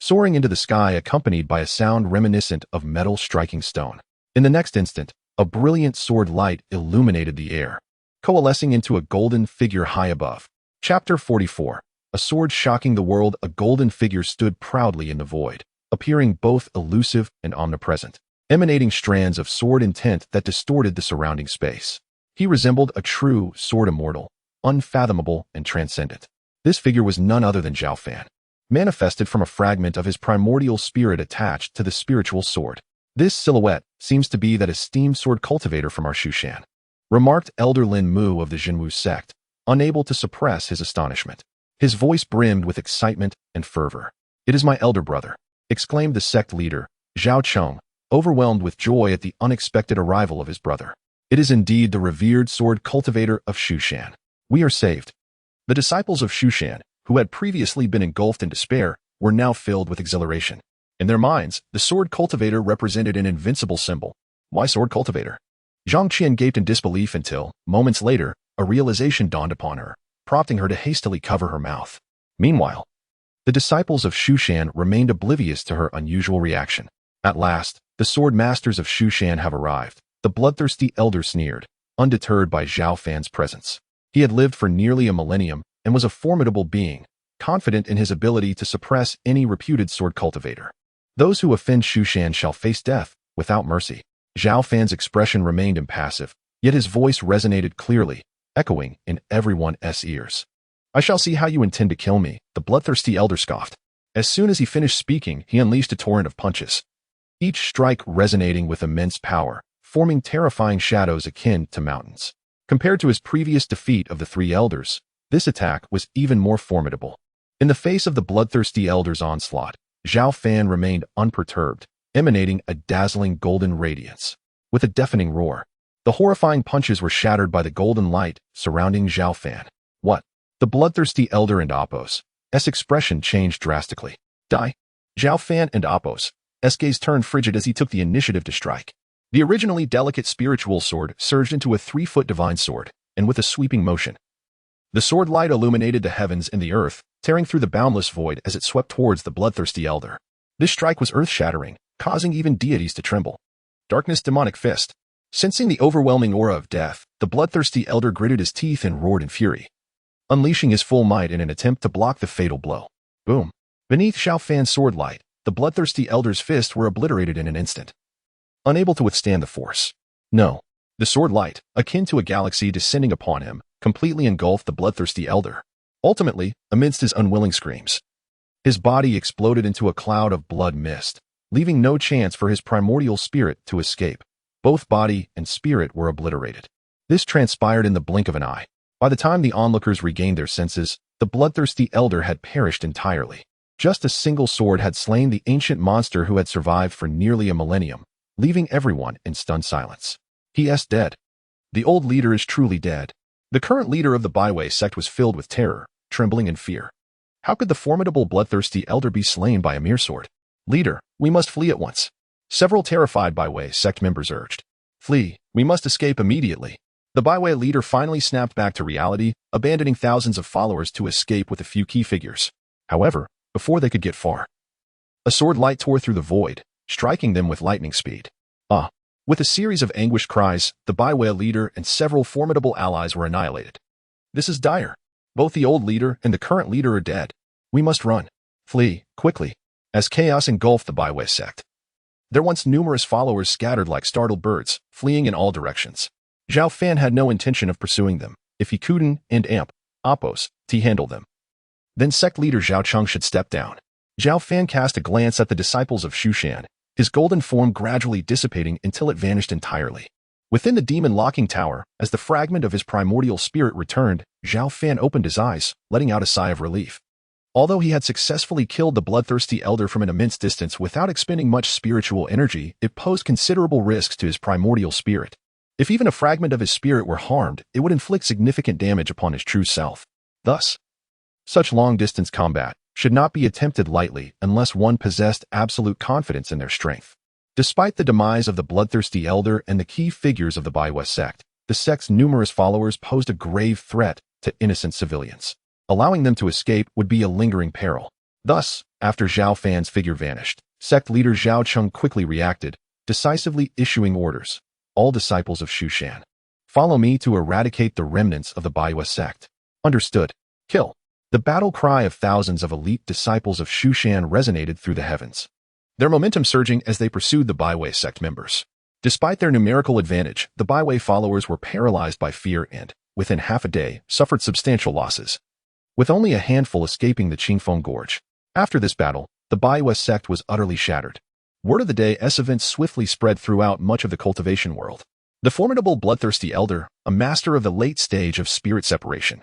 soaring into the sky accompanied by a sound reminiscent of metal striking stone. In the next instant, a brilliant sword light illuminated the air, coalescing into a golden figure high above. Chapter 44. A sword shocking the world. A golden figure stood proudly in the void, appearing both elusive and omnipresent, emanating strands of sword intent that distorted the surrounding space. He resembled a true sword immortal, unfathomable and transcendent. This figure was none other than Zhao Fan, manifested from a fragment of his primordial spirit attached to the spiritual sword. This silhouette seems to be that esteemed sword cultivator from our Shu Shan, remarked Elder Lin Mu of the Jinwu sect, unable to suppress his astonishment. His voice brimmed with excitement and fervor. "It is my elder brother," exclaimed the sect leader, Zhao Cheng, overwhelmed with joy at the unexpected arrival of his brother. "It is indeed the revered sword cultivator of Shu Shan. We are saved." The disciples of Shu Shan, who had previously been engulfed in despair, were now filled with exhilaration. In their minds, the sword cultivator represented an invincible symbol. Why sword cultivator? Zhang Qian gaped in disbelief until, moments later, a realization dawned upon her, prompting her to hastily cover her mouth. Meanwhile, the disciples of Shu Shan remained oblivious to her unusual reaction. At last, the sword masters of Shu Shan have arrived, the bloodthirsty elder sneered, undeterred by Zhao Fan's presence. He had lived for nearly a millennium and was a formidable being, confident in his ability to suppress any reputed sword cultivator. Those who offend Shu Shan shall face death without mercy. Zhao Fan's expression remained impassive, yet his voice resonated clearly, echoing in everyone's ears. "I shall see how you intend to kill me," the bloodthirsty elder scoffed. As soon as he finished speaking, he unleashed a torrent of punches, each strike resonating with immense power, forming terrifying shadows akin to mountains. Compared to his previous defeat of the 3 elders, this attack was even more formidable. In the face of the bloodthirsty elder's onslaught, Zhao Fan remained unperturbed, emanating a dazzling golden radiance. With a deafening roar, the horrifying punches were shattered by the golden light surrounding Zhao Fan. "What?" The bloodthirsty elder and Appos' expression changed drastically. "Die?" Zhao Fan and Appos' gaze turned frigid as he took the initiative to strike. The originally delicate spiritual sword surged into a 3-foot divine sword, and with a sweeping motion, the sword light illuminated the heavens and the earth, tearing through the boundless void as it swept towards the bloodthirsty elder. This strike was earth-shattering, causing even deities to tremble. Darkness demonic fist. Sensing the overwhelming aura of death, the bloodthirsty elder gritted his teeth and roared in fury, unleashing his full might in an attempt to block the fatal blow. Boom. Beneath Zhao Fan's sword light, the bloodthirsty elder's fists were obliterated in an instant, unable to withstand the force. No. The sword light, akin to a galaxy descending upon him, completely engulfed the bloodthirsty elder. Ultimately, amidst his unwilling screams, his body exploded into a cloud of blood mist, leaving no chance for his primordial spirit to escape. Both body and spirit were obliterated. This transpired in the blink of an eye. By the time the onlookers regained their senses, the bloodthirsty elder had perished entirely. Just a single sword had slain the ancient monster who had survived for nearly a millennium, leaving everyone in stunned silence. He is dead. The old leader is truly dead. The current leader of the Baiwei sect was filled with terror, trembling and fear. How could the formidable bloodthirsty elder be slain by a mere sword? "Leader, we must flee at once," several terrified Baiwei sect members urged. "Flee, we must escape immediately." The Baiwei leader finally snapped back to reality, abandoning thousands of followers to escape with a few key figures. However, before they could get far, a sword light tore through the void, striking them with lightning speed. With a series of anguished cries, the Baiwei leader and several formidable allies were annihilated. This is dire. Both the old leader and the current leader are dead. We must run. Flee, quickly, as chaos engulfed the Baiwei sect. Their once numerous followers scattered like startled birds, fleeing in all directions. Zhao Fan had no intention of pursuing them. If he couldn't and Oppose, to handle them, then sect leader Zhao Cheng should step down. Zhao Fan cast a glance at the disciples of Shu Shan, his golden form gradually dissipating until it vanished entirely. Within the demon locking tower, as the fragment of his primordial spirit returned, Zhao Fan opened his eyes, letting out a sigh of relief. Although he had successfully killed the bloodthirsty elder from an immense distance without expending much spiritual energy, it posed considerable risks to his primordial spirit. If even a fragment of his spirit were harmed, it would inflict significant damage upon his true self. Thus, such long-distance combat should not be attempted lightly unless one possessed absolute confidence in their strength. Despite the demise of the bloodthirsty elder and the key figures of the Baiwei sect, the sect's numerous followers posed a grave threat to innocent civilians. Allowing them to escape would be a lingering peril. Thus, after Zhao Fan's figure vanished, sect leader Zhao Cheng quickly reacted, decisively issuing orders. All disciples of Shu Shan, follow me to eradicate the remnants of the Baiwei sect. Understood. Kill. The battle cry of thousands of elite disciples of Shu Shan resonated through the heavens, their momentum surging as they pursued the Baiwei sect members. Despite their numerical advantage, the Baiwei followers were paralyzed by fear and, within half a day, suffered substantial losses, with only a handful escaping the Qingfeng Gorge. After this battle, the Baiwei sect was utterly shattered. Word of the day's events swiftly spread throughout much of the cultivation world. The formidable bloodthirsty elder, a master of the late stage of spirit separation,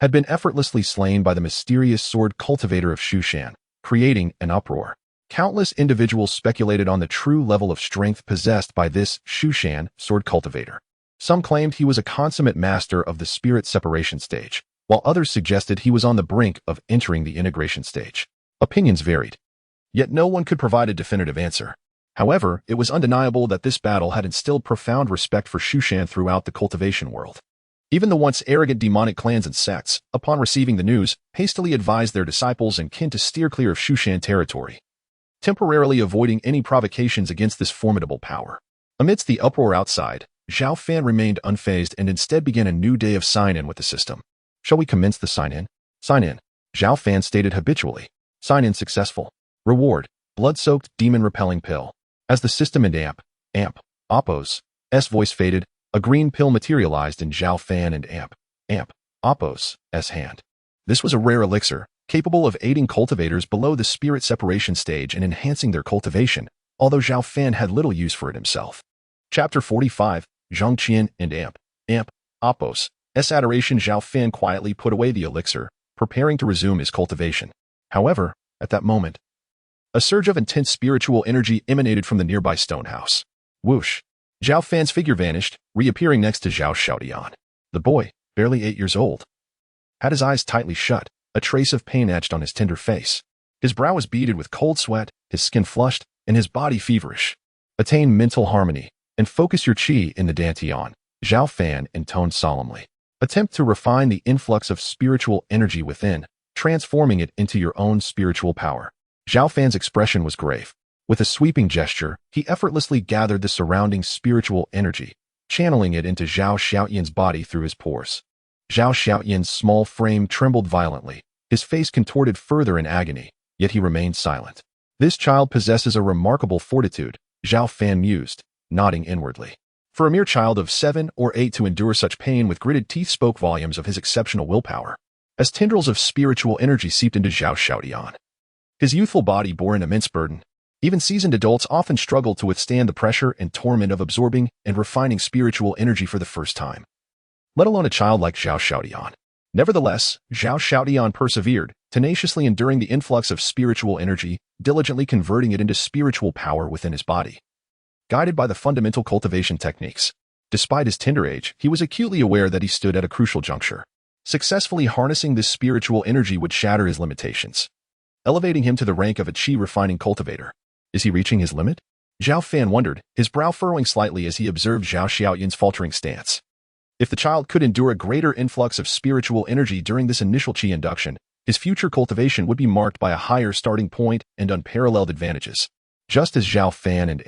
had been effortlessly slain by the mysterious sword cultivator of Shu Shan, creating an uproar. Countless individuals speculated on the true level of strength possessed by this Shu Shan sword cultivator. Some claimed he was a consummate master of the spirit separation stage, while others suggested he was on the brink of entering the integration stage. Opinions varied, yet no one could provide a definitive answer. However, it was undeniable that this battle had instilled profound respect for Shu Shan throughout the cultivation world. Even the once arrogant demonic clans and sects, upon receiving the news, hastily advised their disciples and kin to steer clear of Shu Shan territory, temporarily avoiding any provocations against this formidable power. Amidst the uproar outside, Zhao Fan remained unfazed and instead began a new day of sign-in with the system. Shall we commence the sign-in? Sign-in, Zhao Fan stated habitually. Sign-in successful. Reward, blood-soaked demon-repelling pill. As the system and Oppo's voice faded, a green pill materialized in Zhao Fan and Oppo's hand. This was a rare elixir, capable of aiding cultivators below the spirit separation stage and enhancing their cultivation, although Zhao Fan had little use for it himself. Chapter 45, Zhongqian and Oppo's adoration. Zhao Fan quietly put away the elixir, preparing to resume his cultivation. However, at that moment, a surge of intense spiritual energy emanated from the nearby stone house. Whoosh! Zhao Fan's figure vanished, reappearing next to Zhao Xiaodian. The boy, barely 8 years old, had his eyes tightly shut, a trace of pain etched on his tender face. His brow was beaded with cold sweat, his skin flushed, and his body feverish. Attain mental harmony, and focus your qi in the dantian, Zhao Fan intoned solemnly. Attempt to refine the influx of spiritual energy within, transforming it into your own spiritual power. Zhao Fan's expression was grave. With a sweeping gesture, he effortlessly gathered the surrounding spiritual energy, channeling it into Zhao Xiaoyan's body through his pores. Zhao Xiaoyan's small frame trembled violently, his face contorted further in agony, yet he remained silent. This child possesses a remarkable fortitude, Zhao Fan mused, nodding inwardly. For a mere child of 7 or 8 to endure such pain with gritted teeth spoke volumes of his exceptional willpower. As tendrils of spiritual energy seeped into Zhao Xiaodian, his youthful body bore an immense burden. Even seasoned adults often struggle to withstand the pressure and torment of absorbing and refining spiritual energy for the first time, let alone a child like Zhao Xiaodian. Nevertheless, Zhao Xiaodian persevered, tenaciously enduring the influx of spiritual energy, diligently converting it into spiritual power within his body. Guided by the fundamental cultivation techniques, despite his tender age, he was acutely aware that he stood at a crucial juncture. Successfully harnessing this spiritual energy would shatter his limitations, elevating him to the rank of a qi-refining cultivator. Is he reaching his limit? Zhao Fan wondered, his brow furrowing slightly as he observed Zhao Xiaoyan's faltering stance. If the child could endure a greater influx of spiritual energy during this initial qi induction, His future cultivation would be marked by a higher starting point and unparalleled advantages. Just as Zhao Fan and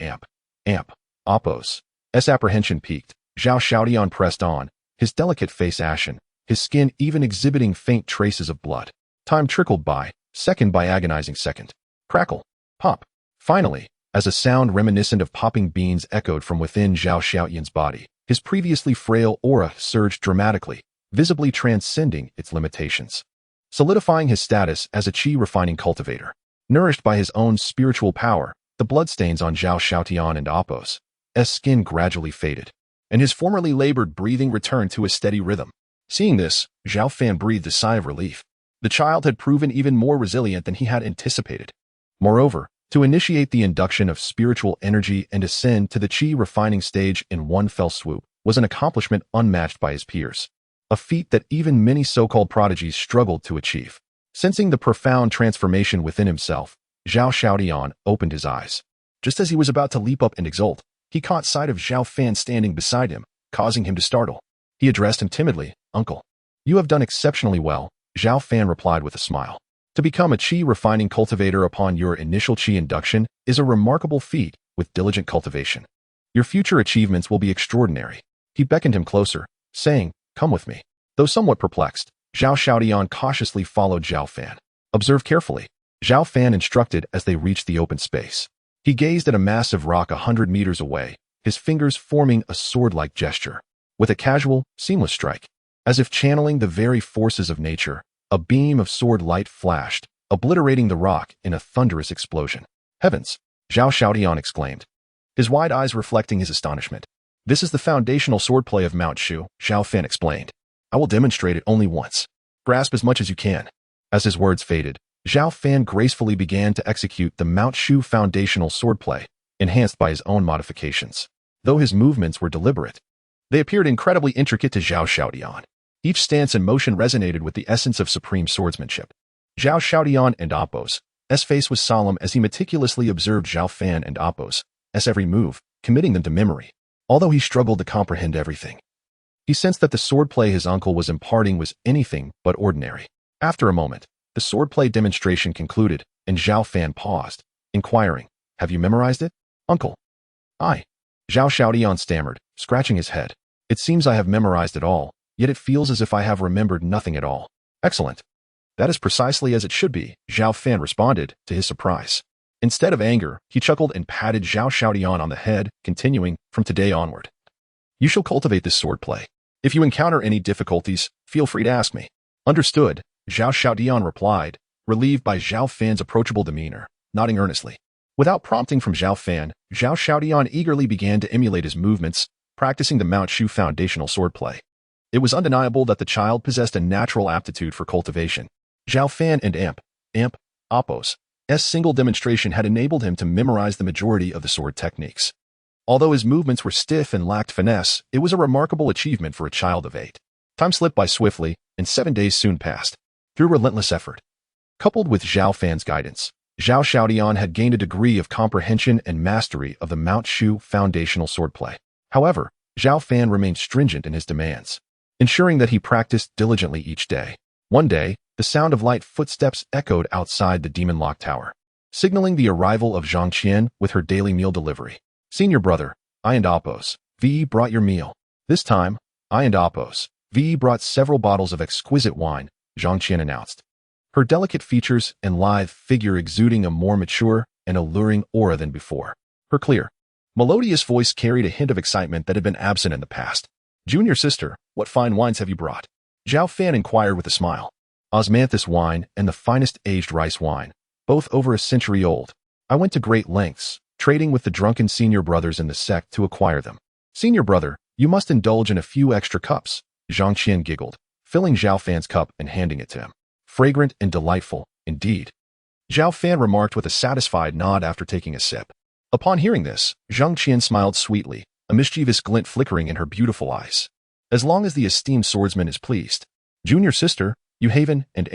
Apos' apprehension peaked, Zhao Xiaodian pressed on, his delicate face ashen, his skin even exhibiting faint traces of blood. Time trickled by, second by agonizing second. Crackle. Pop. Finally, as a sound reminiscent of popping beans echoed from within Zhao Xiaoyan's body, his previously frail aura surged dramatically, visibly transcending its limitations, solidifying his status as a qi-refining cultivator. Nourished by his own spiritual power, the bloodstains on Zhao Xiaotian and Apos' skin gradually faded, and his formerly labored breathing returned to a steady rhythm. Seeing this, Zhao Fan breathed a sigh of relief. The child had proven even more resilient than he had anticipated. Moreover, to initiate the induction of spiritual energy and ascend to the qi-refining stage in one fell swoop was an accomplishment unmatched by his peers, a feat that even many so-called prodigies struggled to achieve. Sensing the profound transformation within himself, Zhao Xiaodian opened his eyes. Just as he was about to leap up and exult, he caught sight of Zhao Fan standing beside him, causing him to startle. He addressed him timidly, "Uncle." "You have done exceptionally well," Zhao Fan replied with a smile. "To become a qi-refining cultivator upon your initial qi induction is a remarkable feat with diligent cultivation. Your future achievements will be extraordinary." He beckoned him closer, saying, "Come with me." Though somewhat perplexed, Zhao Xiaodian cautiously followed Zhao Fan. "Observe carefully," Zhao Fan instructed as they reached the open space. He gazed at a massive rock 100 meters away, his fingers forming a sword-like gesture. With a casual, seamless strike, as if channeling the very forces of nature, a beam of sword light flashed, obliterating the rock in a thunderous explosion. "Heavens!" Zhao Xiaodian exclaimed, his wide eyes reflecting his astonishment. "This is the foundational swordplay of Mount Shu," Zhao Fan explained. "I will demonstrate it only once. Grasp as much as you can." As his words faded, Zhao Fan gracefully began to execute the Mount Shu foundational swordplay, enhanced by his own modifications. Though his movements were deliberate, they appeared incredibly intricate to Zhao Xiaodian. Each stance and motion resonated with the essence of supreme swordsmanship. Zhao Xiaodian and Apos' face was solemn as he meticulously observed Zhao Fan and Apos' every move, committing them to memory. Although he struggled to comprehend everything, he sensed that the swordplay his uncle was imparting was anything but ordinary. After a moment, the swordplay demonstration concluded, and Zhao Fan paused, inquiring, "Have you memorized it, Uncle?" "Aye," Zhao Xiaodian stammered, scratching his head. "It seems I have memorized it all, yet it feels as if I have remembered nothing at all." "Excellent. That is precisely as it should be," Zhao Fan responded, to his surprise. Instead of anger, he chuckled and patted Zhao Xiaodian on the head, continuing, "From today onward, you shall cultivate this swordplay. If you encounter any difficulties, feel free to ask me." "Understood," Zhao Xiaodian replied, relieved by Zhao Fan's approachable demeanor, nodding earnestly. Without prompting from Zhao Fan, Zhao Xiaodian eagerly began to emulate his movements, practicing the Mount Shu foundational swordplay. It was undeniable that the child possessed a natural aptitude for cultivation. Zhao Fan and Apos' single demonstration had enabled him to memorize the majority of the sword techniques. Although his movements were stiff and lacked finesse, it was a remarkable achievement for a child of 8. Time slipped by swiftly, and 7 days soon passed. Through relentless effort, coupled with Zhao Fan's guidance, Zhao Xiaodian had gained a degree of comprehension and mastery of the Mount Shu foundational swordplay. However, Zhao Fan remained stringent in his demands, ensuring that he practiced diligently each day. One day, the sound of light footsteps echoed outside the Demon Lock Tower, signaling the arrival of Zhang Qian with her daily meal delivery. "Senior brother, I and Apos' brought your meal." This time, I and Apos' brought several bottles of exquisite wine, Zhang Qian announced, her delicate features and lithe figure exuding a more mature and alluring aura than before. Her clear, melodious voice carried a hint of excitement that had been absent in the past. "Junior sister, what fine wines have you brought?" Zhao Fan inquired with a smile. "Osmanthus wine and the finest aged rice wine, both over a century old. I went to great lengths, trading with the drunken senior brothers in the sect to acquire them." "Senior brother, you must indulge in a few extra cups," Zhang Qian giggled, filling Zhao Fan's cup and handing it to him. "Fragrant and delightful, indeed," Zhao Fan remarked with a satisfied nod after taking a sip. Upon hearing this, Zhang Qian smiled sweetly, a mischievous glint flickering in her beautiful eyes. "As long as the esteemed swordsman is pleased. Junior sister, you Haven and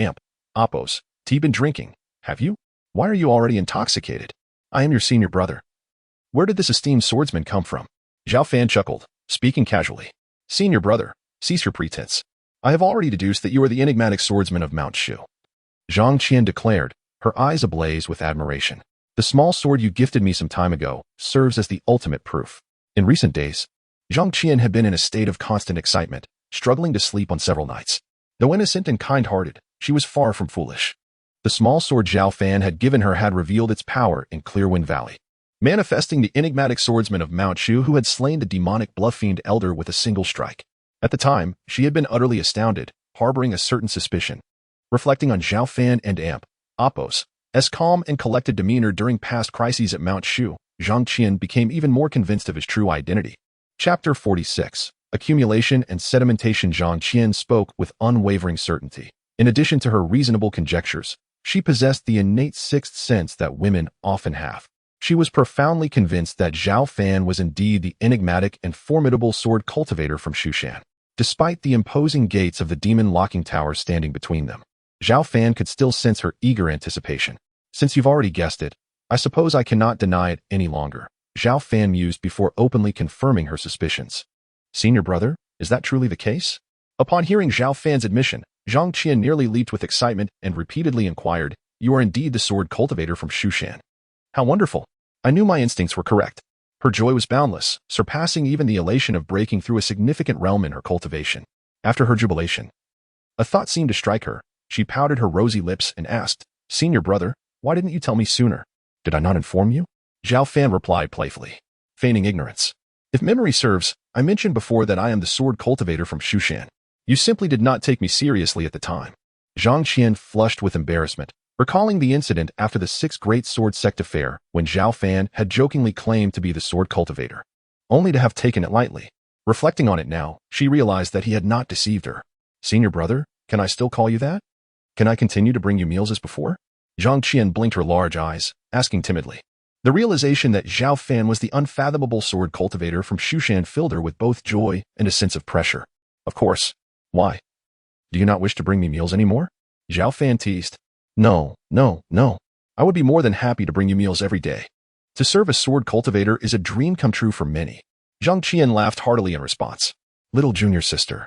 Apos' been drinking, have you? Why are you already intoxicated?" "I am your senior brother." "Where did this esteemed swordsman come from?" Zhao Fan chuckled, speaking casually. "Senior brother, cease your pretense. I have already deduced that you are the enigmatic swordsman of Mount Shu." Zhang Qian declared, her eyes ablaze with admiration. The small sword you gifted me some time ago serves as the ultimate proof. In recent days, Zhang Qian had been in a state of constant excitement, struggling to sleep on several nights. Though innocent and kind-hearted, she was far from foolish. The small sword Zhao Fan had given her had revealed its power in Clearwind Valley, manifesting the enigmatic swordsman of Mount Shu who had slain the demonic blood-fiend elder with a single strike. At the time, she had been utterly astounded, harboring a certain suspicion. Reflecting on Zhao Fan and Appo's calm and collected demeanor during past crises at Mount Shu, Zhang Qian became even more convinced of his true identity. Chapter 46. Accumulation and Sedimentation. Zhang Qian spoke with unwavering certainty. In addition to her reasonable conjectures, she possessed the innate sixth sense that women often have. She was profoundly convinced that Zhao Fan was indeed the enigmatic and formidable sword cultivator from Shushan. Despite the imposing gates of the demon locking tower standing between them, Zhao Fan could still sense her eager anticipation. Since you've already guessed it, I suppose I cannot deny it any longer, Zhao Fan mused before openly confirming her suspicions. Senior brother, is that truly the case? Upon hearing Zhao Fan's admission, Zhang Qian nearly leaped with excitement and repeatedly inquired, "You are indeed the sword cultivator from Shushan. How wonderful! I knew my instincts were correct." Her joy was boundless, surpassing even the elation of breaking through a significant realm in her cultivation. After her jubilation, a thought seemed to strike her. She pouted her rosy lips and asked, "Senior brother, why didn't you tell me sooner?" "Did I not inform you?" Zhao Fan replied playfully, feigning ignorance. "If memory serves, I mentioned before that I am the sword cultivator from Shushan. You simply did not take me seriously at the time." Zhang Qian flushed with embarrassment, recalling the incident after the Sixth Great Sword Sect affair when Zhao Fan had jokingly claimed to be the sword cultivator, only to have taken it lightly. Reflecting on it now, she realized that he had not deceived her. "Senior brother, can I still call you that? Can I continue to bring you meals as before?" Zhang Qian blinked her large eyes, asking timidly. The realization that Zhao Fan was the unfathomable sword cultivator from Shushan filled her with both joy and a sense of pressure. "Of course. Why? Do you not wish to bring me meals anymore?" Zhao Fan teased. No. I would be more than happy to bring you meals every day. To serve as sword cultivator is a dream come true for many." Zhang Qian laughed heartily in response. "Little junior sister,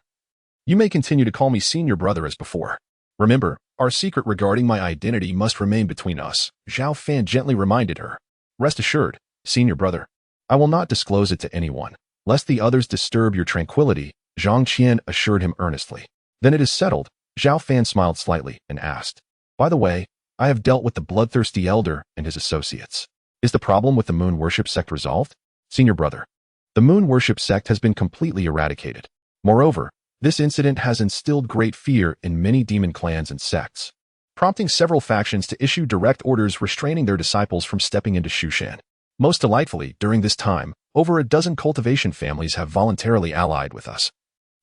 you may continue to call me senior brother as before. Remember, our secret regarding my identity must remain between us," Zhao Fan gently reminded her. "Rest assured, senior brother, I will not disclose it to anyone, lest the others disturb your tranquility," Zhang Qian assured him earnestly. "Then it is settled." Zhao Fan smiled slightly and asked, "By the way, I have dealt with the bloodthirsty elder and his associates. Is the problem with the moon worship sect resolved?" "Senior brother, the moon worship sect has been completely eradicated. Moreover, this incident has instilled great fear in many demon clans and sects, prompting several factions to issue direct orders restraining their disciples from stepping into Shushan. Most delightfully, during this time, over a dozen cultivation families have voluntarily allied with us,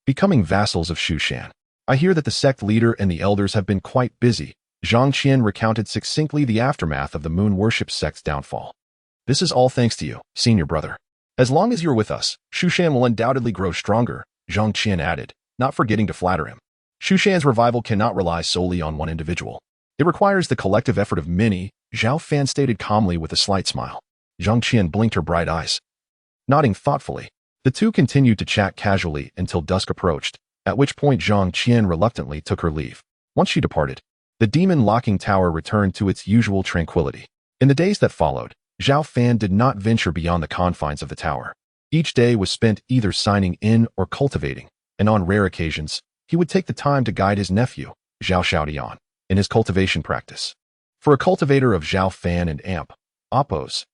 becoming vassals of Shushan. I hear that the sect leader and the elders have been quite busy." Zhang Qian recounted succinctly the aftermath of the moon worship sect's downfall. "This is all thanks to you, senior brother. As long as you're with us, Shushan will undoubtedly grow stronger," Zhang Qian added, not forgetting to flatter him. "Shushan's revival cannot rely solely on one individual. It requires the collective effort of many," Zhao Fan stated calmly with a slight smile. Zhang Qian blinked her bright eyes. Nodding thoughtfully, the two continued to chat casually until dusk approached, at which point Zhang Qian reluctantly took her leave. Once she departed, the demon locking tower returned to its usual tranquility. In the days that followed, Zhao Fan did not venture beyond the confines of the tower. Each day was spent either signing in or cultivating, and on rare occasions, he would take the time to guide his nephew, Zhao Xiaodian, in his cultivation practice. For a cultivator of Zhao Fan and Appo's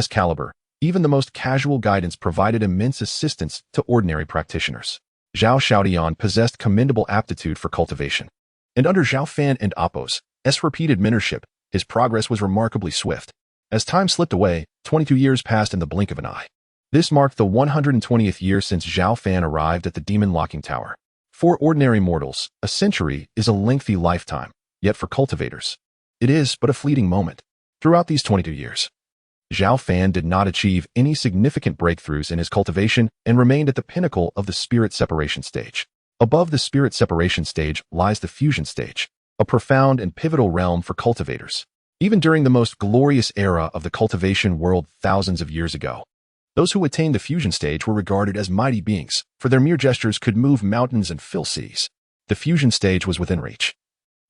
caliber, even the most casual guidance provided immense assistance to ordinary practitioners. Zhao Xiaodian possessed commendable aptitude for cultivation, and under Zhao Fan and Appo's repeated mentorship, his progress was remarkably swift. As time slipped away, 22 years passed in the blink of an eye. This marked the 120th year since Zhao Fan arrived at the demon locking tower. For ordinary mortals, a century is a lengthy lifetime, yet for cultivators, it is but a fleeting moment. Throughout these 22 years, Zhao Fan did not achieve any significant breakthroughs in his cultivation and remained at the pinnacle of the spirit separation stage. Above the spirit separation stage lies the fusion stage, a profound and pivotal realm for cultivators. Even during the most glorious era of the cultivation world thousands of years ago, those who attained the fusion stage were regarded as mighty beings, for their mere gestures could move mountains and fill cities. The fusion stage was within reach.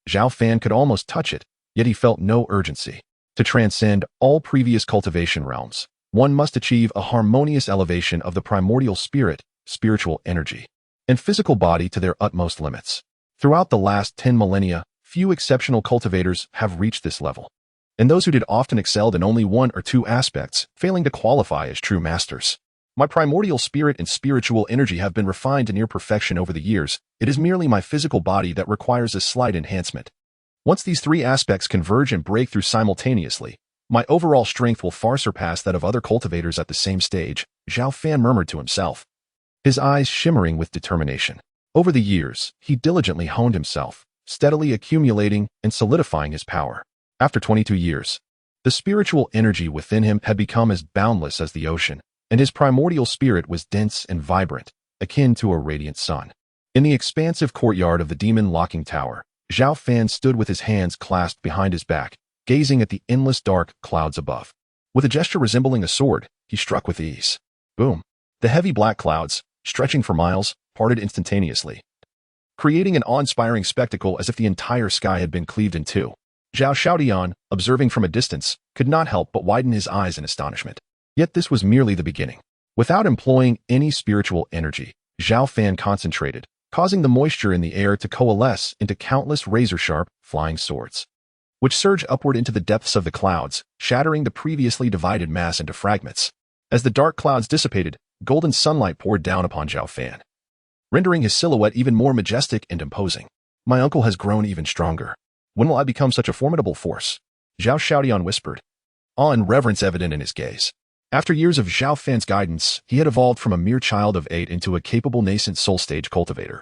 Zhao Fan could almost touch it, yet he felt no urgency. To transcend all previous cultivation realms, one must achieve a harmonious elevation of the primordial spirit, spiritual energy, and physical body to their utmost limits. Throughout the last 10 millennia, few exceptional cultivators have reached this level, and those who did often excelled in only one or two aspects, failing to qualify as true masters. My primordial spirit and spiritual energy have been refined to near perfection over the years. It is merely my physical body that requires a slight enhancement. Once these three aspects converge and break through simultaneously, my overall strength will far surpass that of other cultivators at the same stage, Zhao Fan murmured to himself, his eyes shimmering with determination. Over the years, he diligently honed himself, steadily accumulating and solidifying his power. After 22 years, the spiritual energy within him had become as boundless as the ocean, and his primordial spirit was dense and vibrant, akin to a radiant sun. In the expansive courtyard of the demon locking tower, Zhao Fan stood with his hands clasped behind his back, gazing at the endless dark clouds above. With a gesture resembling a sword, he struck with ease. Boom! The heavy black clouds, stretching for miles, parted instantaneously, creating an awe-inspiring spectacle as if the entire sky had been cleaved in two. Zhao Xiaodian, observing from a distance, could not help but widen his eyes in astonishment. Yet this was merely the beginning. Without employing any spiritual energy, Zhao Fan concentrated, causing the moisture in the air to coalesce into countless razor-sharp, flying swords, which surged upward into the depths of the clouds, shattering the previously divided mass into fragments. As the dark clouds dissipated, golden sunlight poured down upon Zhao Fan, rendering his silhouette even more majestic and imposing. My uncle has grown even stronger. When will I become such a formidable force? Zhao Xiaodian whispered, awe and reverence evident in his gaze. After years of Zhao Fan's guidance, he had evolved from a mere child of 8 into a capable nascent soul-stage cultivator.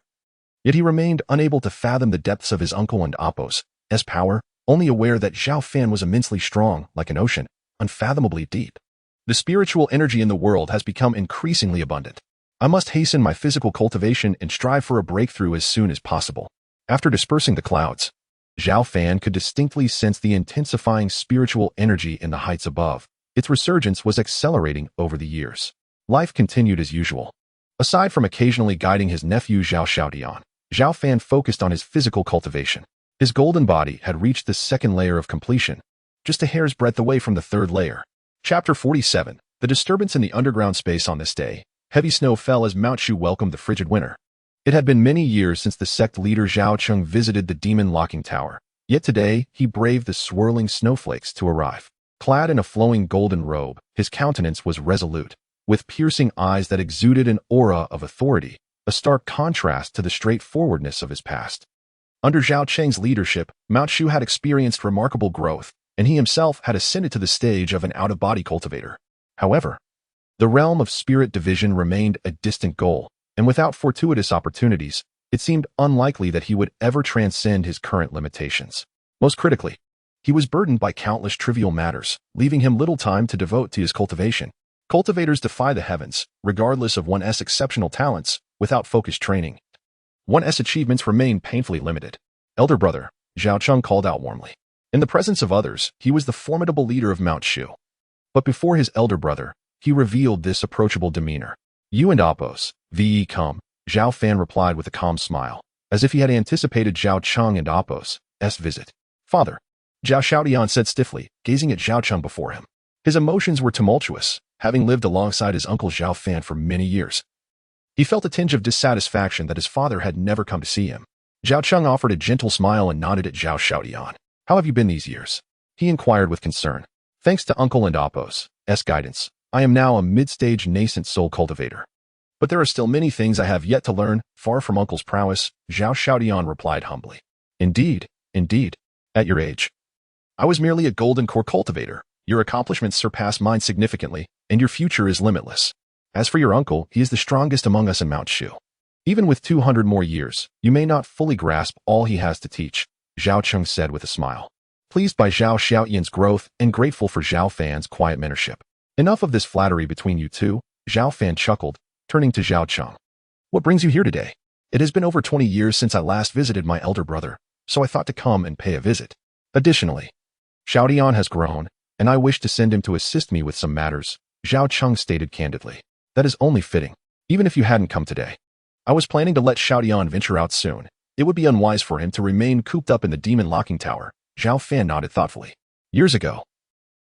Yet he remained unable to fathom the depths of his uncle and Appo's power, only aware that Zhao Fan was immensely strong, like an ocean, unfathomably deep. The spiritual energy in the world has become increasingly abundant. I must hasten my physical cultivation and strive for a breakthrough as soon as possible. After dispersing the clouds, Zhao Fan could distinctly sense the intensifying spiritual energy in the heights above. Its resurgence was accelerating over the years. Life continued as usual. Aside from occasionally guiding his nephew Zhao Xiaodian, Zhao Fan focused on his physical cultivation. His golden body had reached the second layer of completion, just a hair's breadth away from the third layer. Chapter 47. The disturbance in the underground space on this day. Heavy snow fell as Mount Shu welcomed the frigid winter. It had been many years since the sect leader Zhao Cheng visited the demon locking tower, yet today he braved the swirling snowflakes to arrive. Clad in a flowing golden robe, his countenance was resolute, with piercing eyes that exuded an aura of authority, a stark contrast to the straightforwardness of his past. Under Zhao Cheng's leadership, Mount Shu had experienced remarkable growth, and he himself had ascended to the stage of an out-of-body cultivator. However, the realm of spirit division remained a distant goal, and without fortuitous opportunities, it seemed unlikely that he would ever transcend his current limitations. Most critically, he was burdened by countless trivial matters, leaving him little time to devote to his cultivation. Cultivators defy the heavens, regardless of one's exceptional talents, without focused training. One's achievements remain painfully limited. Elder brother, Zhao Cheng called out warmly. In the presence of others, he was the formidable leader of Mount Shu. But before his elder brother, he revealed this approachable demeanor. You and Appo's, V.E. come, Zhao Fan replied with a calm smile, as if he had anticipated Zhao Cheng and Appo's visit. Father, Zhao Xiaodian said stiffly, gazing at Zhao Cheng before him. His emotions were tumultuous, having lived alongside his uncle Zhao Fan for many years. He felt a tinge of dissatisfaction that his father had never come to see him. Zhao Cheng offered a gentle smile and nodded at Zhao Xiaodian. How have you been these years? He inquired with concern. Thanks to Uncle and Appo's guidance, I am now a mid-stage nascent soul cultivator. But there are still many things I have yet to learn, far from Uncle's prowess, Zhao Xiaodian replied humbly. Indeed. At your age, I was merely a golden core cultivator. Your accomplishments surpass mine significantly, and your future is limitless. As for your uncle, he is the strongest among us in Mount Shu. Even with 200 more years, you may not fully grasp all he has to teach, Zhao Cheng said with a smile. Pleased by Zhao Xiaoyan's growth and grateful for Zhao Fan's quiet mentorship. Enough of this flattery between you two, Zhao Fan chuckled, turning to Zhao Cheng. What brings you here today? It has been over 20 years since I last visited my elder brother, so I thought to come and pay a visit. Additionally, Xiaodian has grown, and I wish to send him to assist me with some matters, Zhao Cheng stated candidly. That is only fitting, even if you hadn't come today. I was planning to let Xiaodian venture out soon, it would be unwise for him to remain cooped up in the demon locking tower. Zhao Fan nodded thoughtfully. Years ago,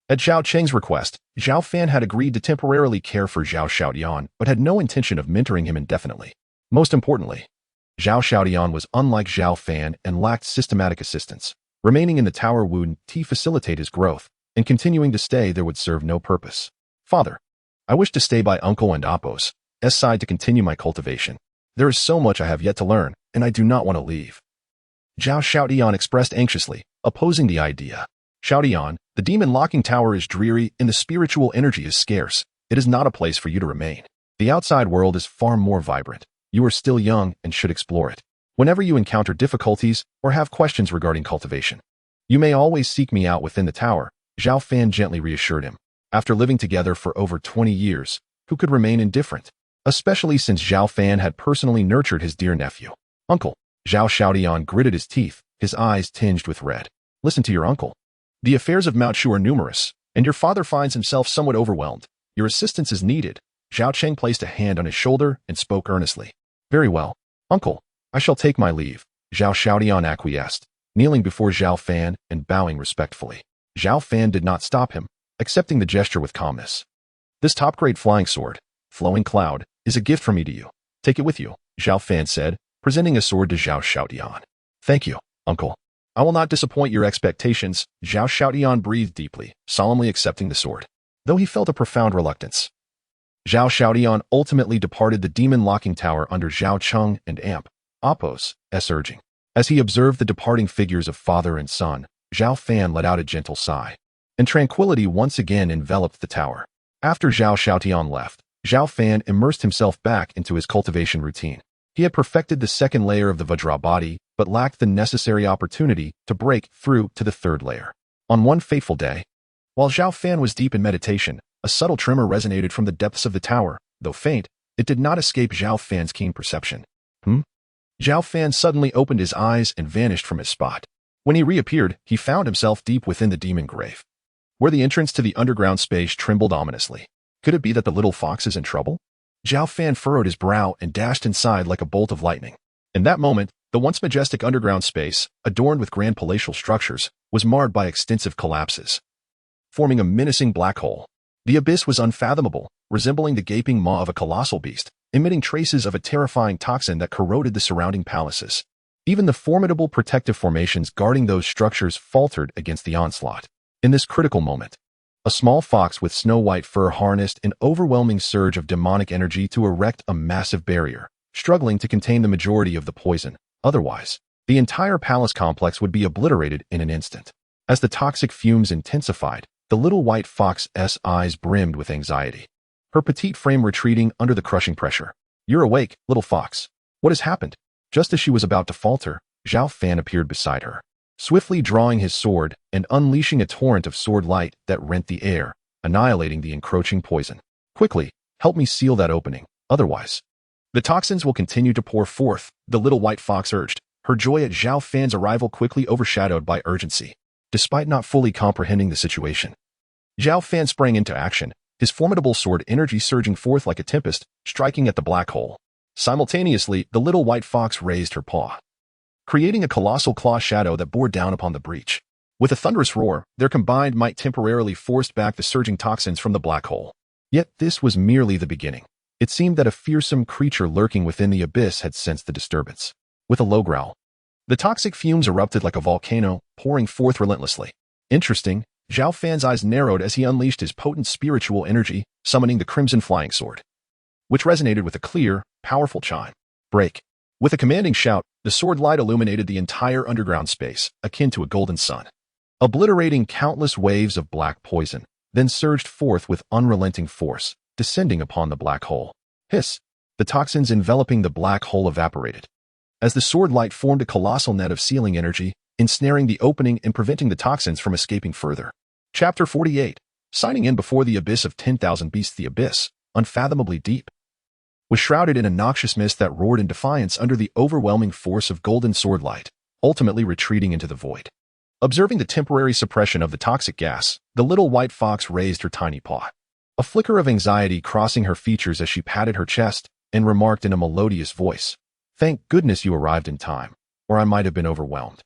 at Zhao Cheng's request, Zhao Fan had agreed to temporarily care for Zhao Xiaotian, but had no intention of mentoring him indefinitely. Most importantly, Zhao Xiaotian was unlike Zhao Fan and lacked systematic assistance. Remaining in the tower would facilitate his growth, and continuing to stay there would serve no purpose. Father, I wish to stay by Uncle and Appo's side to continue my cultivation. There is so much I have yet to learn, and I do not want to leave. Zhao Xiaotian expressed anxiously, opposing the idea. Xiaotian, the demon locking tower is dreary and the spiritual energy is scarce. It is not a place for you to remain. The outside world is far more vibrant. You are still young and should explore it. Whenever you encounter difficulties or have questions regarding cultivation, you may always seek me out within the tower, Zhao Fan gently reassured him. After living together for over 20 years, who could remain indifferent? Especially since Zhao Fan had personally nurtured his dear nephew. Uncle, Zhao Xiaotian gritted his teeth, his eyes tinged with red. Listen to your uncle. The affairs of Mount Shu are numerous, and your father finds himself somewhat overwhelmed. Your assistance is needed. Zhao Cheng placed a hand on his shoulder and spoke earnestly. Very well, uncle. I shall take my leave. Zhao Xiaotian acquiesced, kneeling before Zhao Fan and bowing respectfully. Zhao Fan did not stop him, accepting the gesture with calmness. This top-grade flying sword, Flowing Cloud, is a gift from me to you. Take it with you, Zhao Fan said, presenting a sword to Zhao Xiaotian. Thank you, uncle. I will not disappoint your expectations. Zhao Xiaotian breathed deeply, solemnly accepting the sword, though he felt a profound reluctance. Zhao Xiaotian ultimately departed the demon locking tower under Zhao Cheng and Appo's urging. As he observed the departing figures of father and son, Zhao Fan let out a gentle sigh, and tranquility once again enveloped the tower. After Zhao Xiaotian left, Zhao Fan immersed himself back into his cultivation routine. He had perfected the second layer of the Vajra body, but lacked the necessary opportunity to break through to the third layer. On one fateful day, while Zhao Fan was deep in meditation, a subtle tremor resonated from the depths of the tower. Though faint, it did not escape Zhao Fan's keen perception. Zhao Fan suddenly opened his eyes and vanished from his spot. When he reappeared, he found himself deep within the demon grave, where the entrance to the underground space trembled ominously. Could it be that the little fox is in trouble? Zhao Fan furrowed his brow and dashed inside like a bolt of lightning. In that moment, the once majestic underground space, adorned with grand palatial structures, was marred by extensive collapses, forming a menacing black hole. The abyss was unfathomable, resembling the gaping maw of a colossal beast, emitting traces of a terrifying toxin that corroded the surrounding palaces. Even the formidable protective formations guarding those structures faltered against the onslaught. In this critical moment, a small fox with snow-white fur harnessed an overwhelming surge of demonic energy to erect a massive barrier, struggling to contain the majority of the poison. Otherwise, the entire palace complex would be obliterated in an instant. As the toxic fumes intensified, the little white fox's eyes brimmed with anxiety, her petite frame retreating under the crushing pressure. You're awake, little fox. What has happened? Just as she was about to falter, Zhao Fan appeared beside her, swiftly drawing his sword and unleashing a torrent of sword light that rent the air, annihilating the encroaching poison. Quickly, help me seal that opening, otherwise the toxins will continue to pour forth, the little white fox urged, her joy at Zhao Fan's arrival quickly overshadowed by urgency. Despite not fully comprehending the situation, Zhao Fan sprang into action, his formidable sword energy surging forth like a tempest, striking at the black hole. Simultaneously, the little white fox raised her paw, creating a colossal claw shadow that bore down upon the breach. With a thunderous roar, their combined might temporarily forced back the surging toxins from the black hole. Yet this was merely the beginning. It seemed that a fearsome creature lurking within the abyss had sensed the disturbance. With a low growl, the toxic fumes erupted like a volcano, pouring forth relentlessly. Interesting, Zhao Fan's eyes narrowed as he unleashed his potent spiritual energy, summoning the crimson flying sword, which resonated with a clear, powerful chime. Break. With a commanding shout, the sword light illuminated the entire underground space, akin to a golden sun, obliterating countless waves of black poison, then surged forth with unrelenting force, descending upon the black hole. Hiss! The toxins enveloping the black hole evaporated, as the sword light formed a colossal net of sealing energy, ensnaring the opening and preventing the toxins from escaping further. Chapter 48. Signing in before the abyss of 10,000 beasts. The abyss, unfathomably deep, was shrouded in a noxious mist that roared in defiance under the overwhelming force of golden sword light, ultimately retreating into the void. Observing the temporary suppression of the toxic gas, the little white fox raised her tiny paw, a flicker of anxiety crossing her features as she patted her chest and remarked in a melodious voice, "Thank goodness you arrived in time. or I might have been overwhelmed.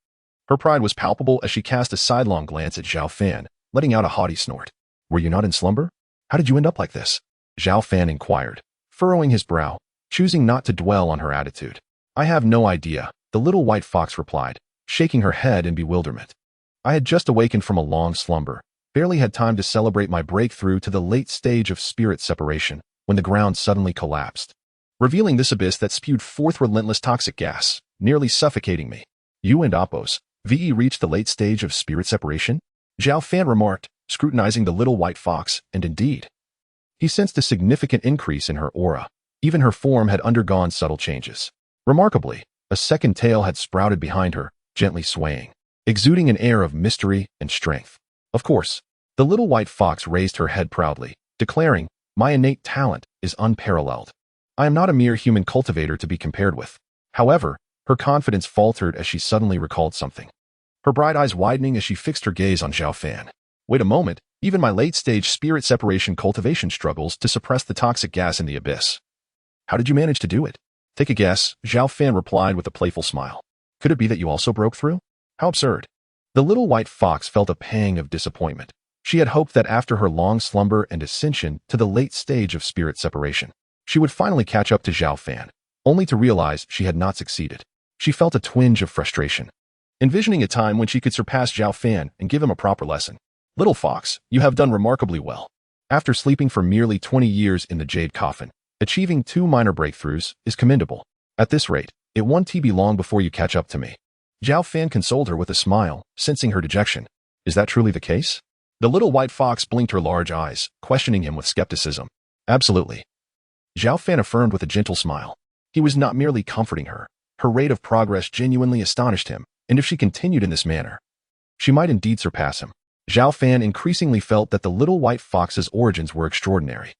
Her pride was palpable as she cast a sidelong glance at Zhao Fan, letting out a haughty snort. Were you not in slumber? How did you end up like this? Zhao Fan inquired, furrowing his brow, choosing not to dwell on her attitude. I have no idea, the little white fox replied, shaking her head in bewilderment. I had just awakened from a long slumber, barely had time to celebrate my breakthrough to the late stage of spirit separation, when the ground suddenly collapsed, revealing this abyss that spewed forth relentless toxic gas, nearly suffocating me. You and Appos, VE reached the late stage of spirit separation? Zhao Fan remarked, scrutinizing the little white fox, and indeed, he sensed a significant increase in her aura. Even her form had undergone subtle changes. Remarkably, a second tail had sprouted behind her, gently swaying, exuding an air of mystery and strength. Of course, the little white fox raised her head proudly, declaring, my innate talent is unparalleled. I am not a mere human cultivator to be compared with. However, her confidence faltered as she suddenly recalled something. Her bright eyes widening as she fixed her gaze on Zhao Fan. Wait a moment, even my late-stage spirit separation cultivation struggles to suppress the toxic gas in the abyss. How did you manage to do it? Take a guess, Zhao Fan replied with a playful smile. Could it be that you also broke through? How absurd. The little white fox felt a pang of disappointment. She had hoped that after her long slumber and ascension to the late stage of spirit separation, she would finally catch up to Zhao Fan, only to realize she had not succeeded. She felt a twinge of frustration, envisioning a time when she could surpass Zhao Fan and give him a proper lesson. Little fox, you have done remarkably well. After sleeping for merely 20 years in the jade coffin, achieving 2 minor breakthroughs is commendable. At this rate, it won't be long before you catch up to me. Zhao Fan consoled her with a smile, sensing her dejection. Is that truly the case? The little white fox blinked her large eyes, questioning him with skepticism. Absolutely. Zhao Fan affirmed with a gentle smile. He was not merely comforting her. Her rate of progress genuinely astonished him, and if she continued in this manner, she might indeed surpass him. Zhao Fan increasingly felt that the little white fox's origins were extraordinary.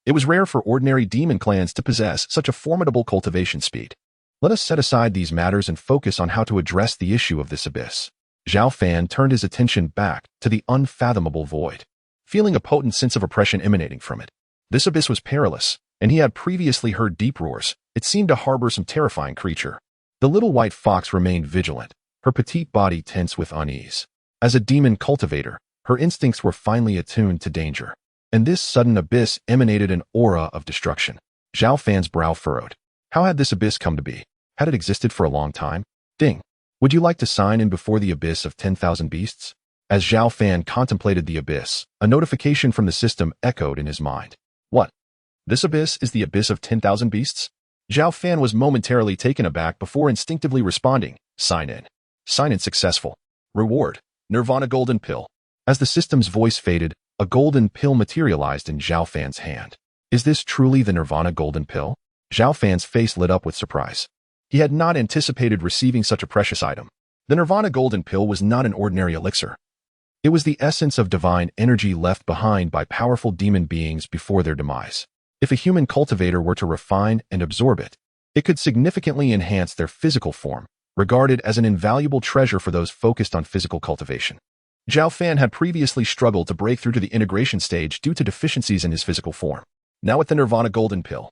It was rare for ordinary demon clans to possess such a formidable cultivation speed. Let us set aside these matters and focus on how to address the issue of this abyss. Zhao Fan turned his attention back to the unfathomable void, feeling a potent sense of oppression emanating from it. This abyss was perilous, and he had previously heard deep roars. It seemed to harbor some terrifying creature. The little white fox remained vigilant, her petite body tense with unease. As a demon cultivator, her instincts were finely attuned to danger, and this sudden abyss emanated an aura of destruction. Zhao Fan's brow furrowed. How had this abyss come to be? Had it existed for a long time? Ding. Would you like to sign in before the abyss of 10,000 beasts? As Zhao Fan contemplated the abyss, a notification from the system echoed in his mind. What? This abyss is the abyss of 10,000 beasts? Zhao Fan was momentarily taken aback before instinctively responding, sign in. Sign in successful. Reward, Nirvana Golden Pill. As the system's voice faded, a golden pill materialized in Zhao Fan's hand. Is this truly the Nirvana Golden Pill? Zhao Fan's face lit up with surprise. He had not anticipated receiving such a precious item. The Nirvana Golden Pill was not an ordinary elixir. It was the essence of divine energy left behind by powerful demon beings before their demise. If a human cultivator were to refine and absorb it, it could significantly enhance their physical form, regarded as an invaluable treasure for those focused on physical cultivation. Zhao Fan had previously struggled to break through to the integration stage due to deficiencies in his physical form. Now with the Nirvana Golden Pill,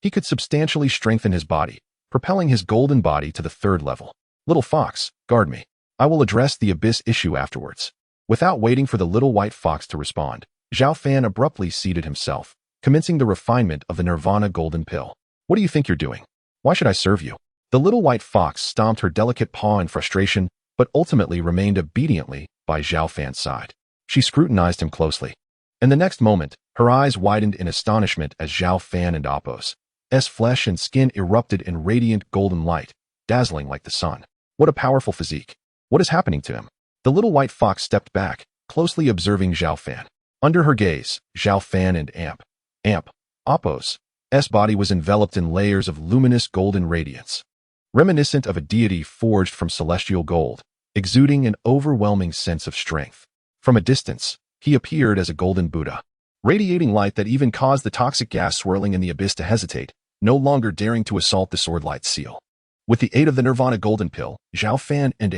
he could substantially strengthen his body, propelling his golden body to the 3rd level. Little fox, guard me. I will address the abyss issue afterwards. Without waiting for the little white fox to respond, Zhao Fan abruptly seated himself, commencing the refinement of the Nirvana Golden Pill. What do you think you're doing? Why should I serve you? The little white fox stomped her delicate paw in frustration, but ultimately remained obediently by Zhao Fan's side. She scrutinized him closely. And the next moment, her eyes widened in astonishment as Zhao Fan and Appos' flesh and skin erupted in radiant golden light, dazzling like the sun. What a powerful physique. What is happening to him? The little white fox stepped back, closely observing Zhao Fan. Under her gaze, Zhao Fan and Appos' body was enveloped in layers of luminous golden radiance, reminiscent of a deity forged from celestial gold, exuding an overwhelming sense of strength. From a distance, he appeared as a golden Buddha, radiating light that even caused the toxic gas swirling in the abyss to hesitate, no longer daring to assault the swordlight's seal. With the aid of the Nirvana Golden Pill, Zhao Fan and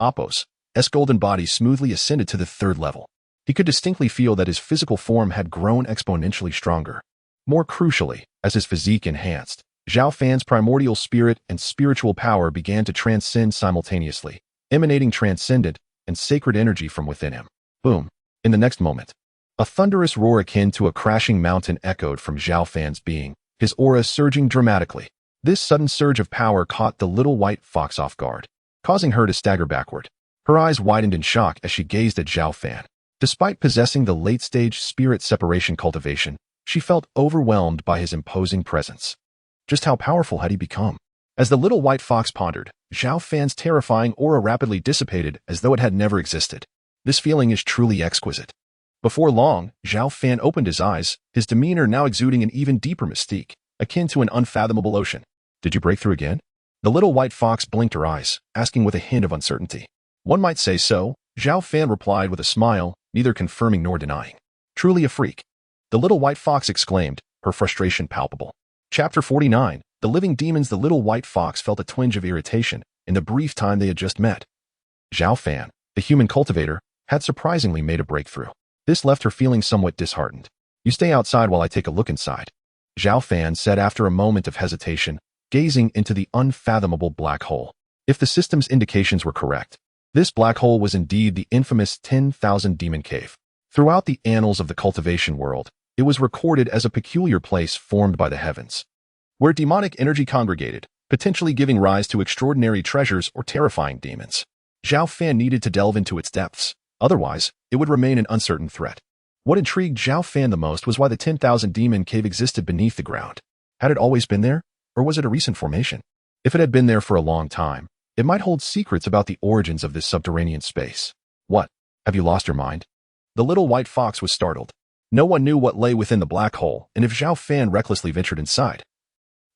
Appos' golden body smoothly ascended to the 3rd level. He could distinctly feel that his physical form had grown exponentially stronger. More crucially, as his physique enhanced, Zhao Fan's primordial spirit and spiritual power began to transcend simultaneously, emanating transcendent and sacred energy from within him. Boom. In the next moment, a thunderous roar akin to a crashing mountain echoed from Zhao Fan's being, his aura surging dramatically. This sudden surge of power caught the little white fox off guard, causing her to stagger backward. Her eyes widened in shock as she gazed at Zhao Fan. Despite possessing the late-stage spirit separation cultivation, she felt overwhelmed by his imposing presence. Just how powerful had he become? As the little white fox pondered, Zhao Fan's terrifying aura rapidly dissipated as though it had never existed. This feeling is truly exquisite. Before long, Zhao Fan opened his eyes, his demeanor now exuding an even deeper mystique, akin to an unfathomable ocean. Did you break through again? The little white fox blinked her eyes, asking with a hint of uncertainty. One might say so, Zhao Fan replied with a smile, neither confirming nor denying. Truly a freak. The little white fox exclaimed, her frustration palpable. Chapter 49. The living demons. The little white fox felt a twinge of irritation in the brief time they had just met. Zhao Fan, the human cultivator, had surprisingly made a breakthrough. This left her feeling somewhat disheartened. You stay outside while I take a look inside, Zhao Fan said after a moment of hesitation, gazing into the unfathomable black hole. If the system's indications were correct, this black hole was indeed the infamous 10,000 Demon Cave. Throughout the annals of the cultivation world, it was recorded as a peculiar place formed by the heavens, where demonic energy congregated, potentially giving rise to extraordinary treasures or terrifying demons. Zhao Fan needed to delve into its depths, otherwise, it would remain an uncertain threat. What intrigued Zhao Fan the most was why the 10,000 Demon Cave existed beneath the ground. Had it always been there, or was it a recent formation? If it had been there for a long time, it might hold secrets about the origins of this subterranean space. What? Have you lost your mind? The little white fox was startled. No one knew what lay within the black hole, and if Zhao Fan recklessly ventured inside,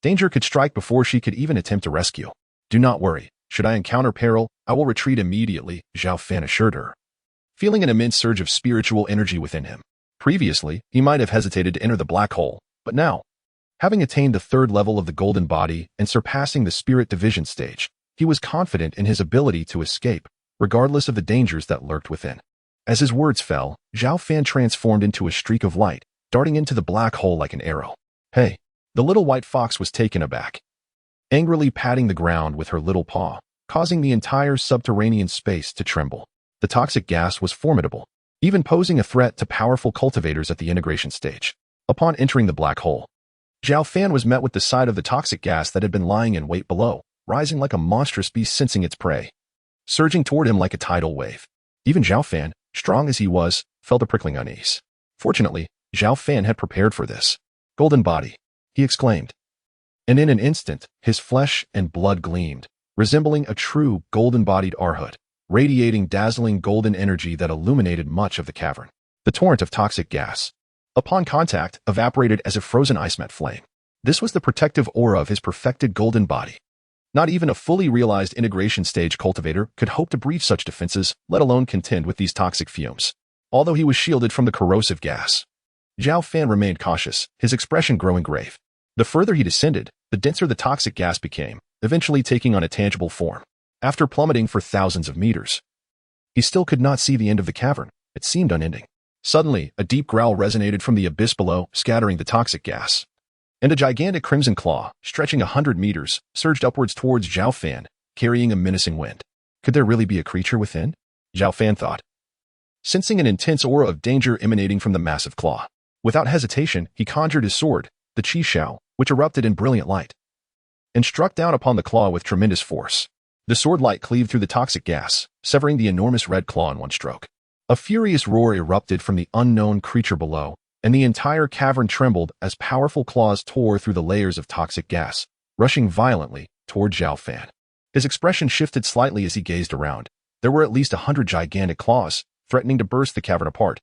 danger could strike before she could even attempt to rescue. Do not worry. Should I encounter peril, I will retreat immediately, Zhao Fan assured her, feeling an immense surge of spiritual energy within him. Previously, he might have hesitated to enter the black hole, but now, having attained the third level of the golden body and surpassing the spirit division stage, he was confident in his ability to escape, regardless of the dangers that lurked within. As his words fell, Zhao Fan transformed into a streak of light, darting into the black hole like an arrow. Hey! The little white fox was taken aback, angrily patting the ground with her little paw, causing the entire subterranean space to tremble. The toxic gas was formidable, even posing a threat to powerful cultivators at the integration stage. Upon entering the black hole, Zhao Fan was met with the sight of the toxic gas that had been lying in wait below, rising like a monstrous beast sensing its prey, surging toward him like a tidal wave. Even Zhao Fan, strong as he was, felt a prickling unease. Fortunately, Zhao Fan had prepared for this. Golden body, he exclaimed. And in an instant, his flesh and blood gleamed, resembling a true golden-bodied Arhut, radiating dazzling golden energy that illuminated much of the cavern. The torrent of toxic gas, upon contact, evaporated as if frozen ice met flame. This was the protective aura of his perfected golden body. Not even a fully realized integration stage cultivator could hope to breach such defenses, let alone contend with these toxic fumes. Although he was shielded from the corrosive gas, Zhao Fan remained cautious, his expression growing grave. The further he descended, the denser the toxic gas became, eventually taking on a tangible form. After plummeting for thousands of meters, he still could not see the end of the cavern. It seemed unending. Suddenly, a deep growl resonated from the abyss below, scattering the toxic gas. And a gigantic crimson claw, stretching 100 meters, surged upwards towards Zhao Fan, carrying a menacing wind. Could there really be a creature within? Zhao Fan thought, sensing an intense aura of danger emanating from the massive claw. Without hesitation, he conjured his sword, the Qi Shao, which erupted in brilliant light, and struck down upon the claw with tremendous force. The sword light cleaved through the toxic gas, severing the enormous red claw in one stroke. A furious roar erupted from the unknown creature below, and the entire cavern trembled as powerful claws tore through the layers of toxic gas, rushing violently toward Zhao Fan. His expression shifted slightly as he gazed around. There were at least 100 gigantic claws, threatening to burst the cavern apart,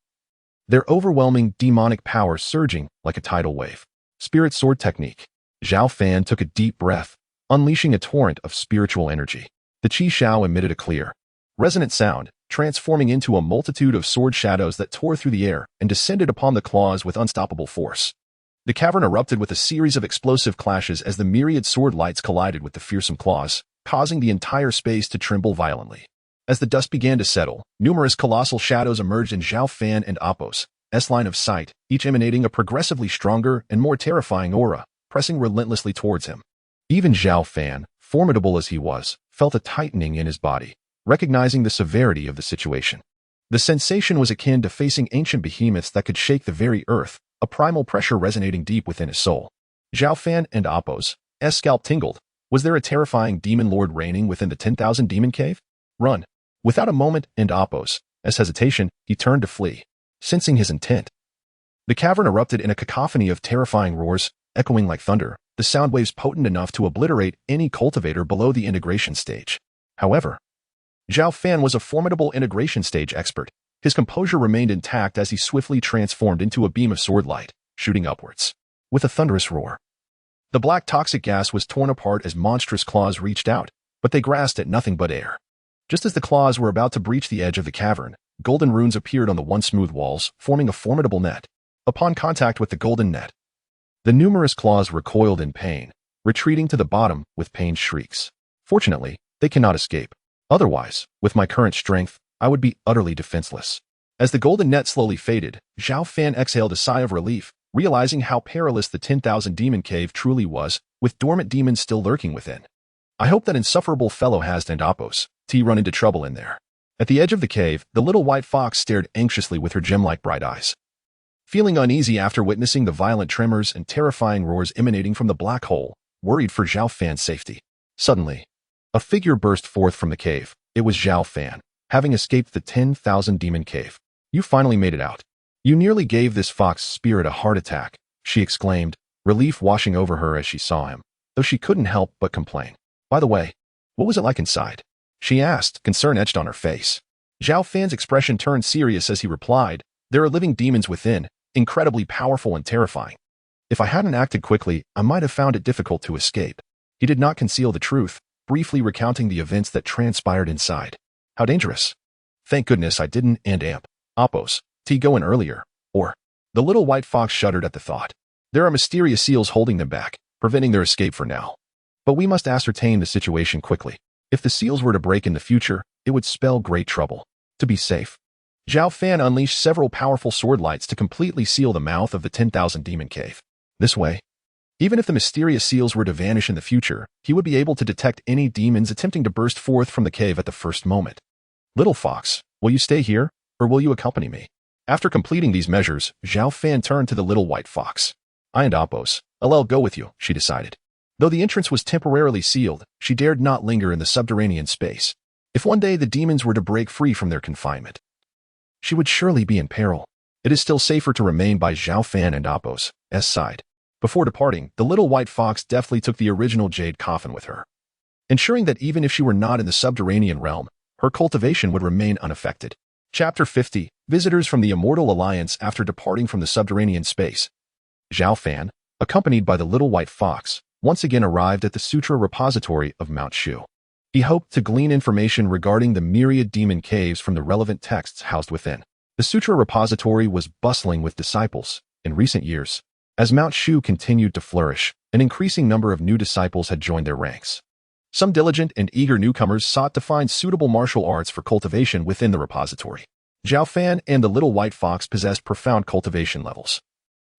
their overwhelming demonic power surging like a tidal wave. Spirit Sword Technique. Zhao Fan took a deep breath, unleashing a torrent of spiritual energy. The Qi Shao emitted a clear, resonant sound, transforming into a multitude of sword shadows that tore through the air and descended upon the claws with unstoppable force. The cavern erupted with a series of explosive clashes as the myriad sword lights collided with the fearsome claws, causing the entire space to tremble violently. As the dust began to settle, numerous colossal shadows emerged in Zhao Fan and Appo's line of sight, each emanating a progressively stronger and more terrifying aura. pressing relentlessly towards him. Even Zhao Fan, formidable as he was, felt a tightening in his body, recognizing the severity of the situation. The sensation was akin to facing ancient behemoths that could shake the very earth, a primal pressure resonating deep within his soul. Zhao Fan and Appo's scalp tingled. Was there a terrifying demon lord reigning within the 10,000 demon cave? Run. Without a moment and Appo's hesitation, he turned to flee, sensing his intent. The cavern erupted in a cacophony of terrifying roars, echoing like thunder, the sound waves potent enough to obliterate any cultivator below the integration stage. However, Zhao Fan was a formidable integration stage expert. His composure remained intact as he swiftly transformed into a beam of sword light, shooting upwards. With a thunderous roar, the black toxic gas was torn apart as monstrous claws reached out, but they grasped at nothing but air. Just as the claws were about to breach the edge of the cavern, golden runes appeared on the once smooth walls, forming a formidable net. Upon contact with the golden net, the numerous claws recoiled in pain, retreating to the bottom with pained shrieks. Fortunately, they cannot escape. Otherwise, with my current strength, I would be utterly defenseless. As the golden net slowly faded, Zhao Fan exhaled a sigh of relief, realizing how perilous the 10,000 demon cave truly was, with dormant demons still lurking within. I hope that insufferable fellow Hazd and Appo's run into trouble in there. At the edge of the cave, the little white fox stared anxiously with her gem-like bright eyes. Feeling uneasy after witnessing the violent tremors and terrifying roars emanating from the black hole, worried for Zhao Fan's safety. Suddenly, a figure burst forth from the cave. It was Zhao Fan, having escaped the 10,000 demon cave. You finally made it out. You nearly gave this fox spirit a heart attack, she exclaimed, relief washing over her as she saw him, though she couldn't help but complain. By the way, what was it like inside? She asked, concern etched on her face. Zhao Fan's expression turned serious as he replied, there are living demons within, incredibly powerful and terrifying. If I hadn't acted quickly, I might have found it difficult to escape. He did not conceal the truth, briefly recounting the events that transpired inside. How dangerous. Thank goodness I didn't and Appo's go in earlier, or... The little white fox shuddered at the thought. There are mysterious seals holding them back, preventing their escape for now. But we must ascertain the situation quickly. If the seals were to break in the future, it would spell great trouble. To be safe, Zhao Fan unleashed several powerful sword lights to completely seal the mouth of the 10,000 demon cave. This way, even if the mysterious seals were to vanish in the future, he would be able to detect any demons attempting to burst forth from the cave at the first moment. Little fox, will you stay here, or will you accompany me? After completing these measures, Zhao Fan turned to the little white fox. I and Appo's, I'll go with you, she decided. Though the entrance was temporarily sealed, she dared not linger in the subterranean space. If one day the demons were to break free from their confinement, she would surely be in peril. It is still safer to remain by Zhao Fan and Appo's side. Before departing, the little white fox deftly took the original jade coffin with her, ensuring that even if she were not in the subterranean realm, her cultivation would remain unaffected. Chapter 50. Visitors from the Immortal Alliance. After departing from the subterranean space, Zhao Fan, accompanied by the little white fox, once again arrived at the Sutra repository of Mount Shu. He hoped to glean information regarding the myriad demon caves from the relevant texts housed within. The Sutra repository was bustling with disciples. In recent years, as Mount Shu continued to flourish, an increasing number of new disciples had joined their ranks. Some diligent and eager newcomers sought to find suitable martial arts for cultivation within the repository. Zhao Fan and the little white fox possessed profound cultivation levels,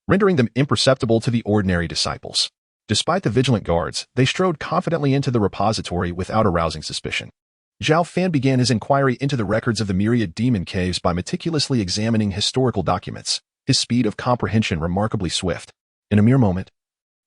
rendering them imperceptible to the ordinary disciples. Despite the vigilant guards, they strode confidently into the repository without arousing suspicion. Zhao Fan began his inquiry into the records of the myriad demon caves by meticulously examining historical documents, his speed of comprehension remarkably swift. In a mere moment,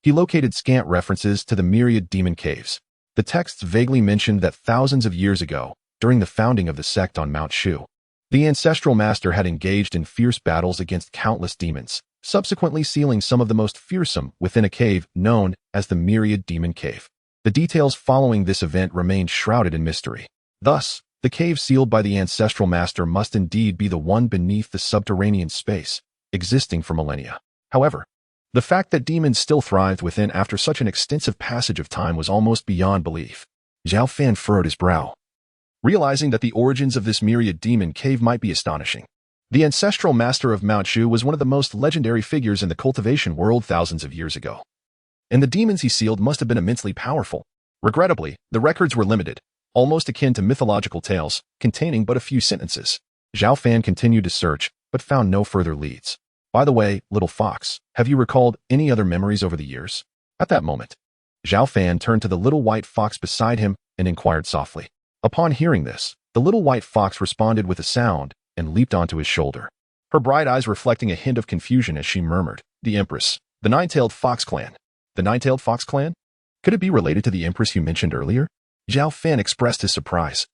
he located scant references to the myriad demon caves. The texts vaguely mentioned that thousands of years ago, during the founding of the sect on Mount Shu, the ancestral master had engaged in fierce battles against countless demons, subsequently sealing some of the most fearsome within a cave known as the Myriad Demon Cave. The details following this event remained shrouded in mystery. Thus, the cave sealed by the ancestral master must indeed be the one beneath the subterranean space, existing for millennia. However, the fact that demons still thrived within after such an extensive passage of time was almost beyond belief. Zhao Fan furrowed his brow, realizing that the origins of this myriad demon cave might be astonishing. The ancestral master of Mount Shu was one of the most legendary figures in the cultivation world thousands of years ago, and the demons he sealed must have been immensely powerful. Regrettably, the records were limited, almost akin to mythological tales, containing but a few sentences. Zhao Fan continued to search, but found no further leads. By the way, little fox, have you recalled any other memories over the years? At that moment, Zhao Fan turned to the little white fox beside him and inquired softly. Upon hearing this, the little white fox responded with a sound and leaped onto his shoulder, her bright eyes reflecting a hint of confusion as she murmured, "The Empress, the Nine-Tailed Fox Clan. The Nine-Tailed Fox Clan? Could it be related to the Empress you mentioned earlier?" Zhao Fan expressed his surprise,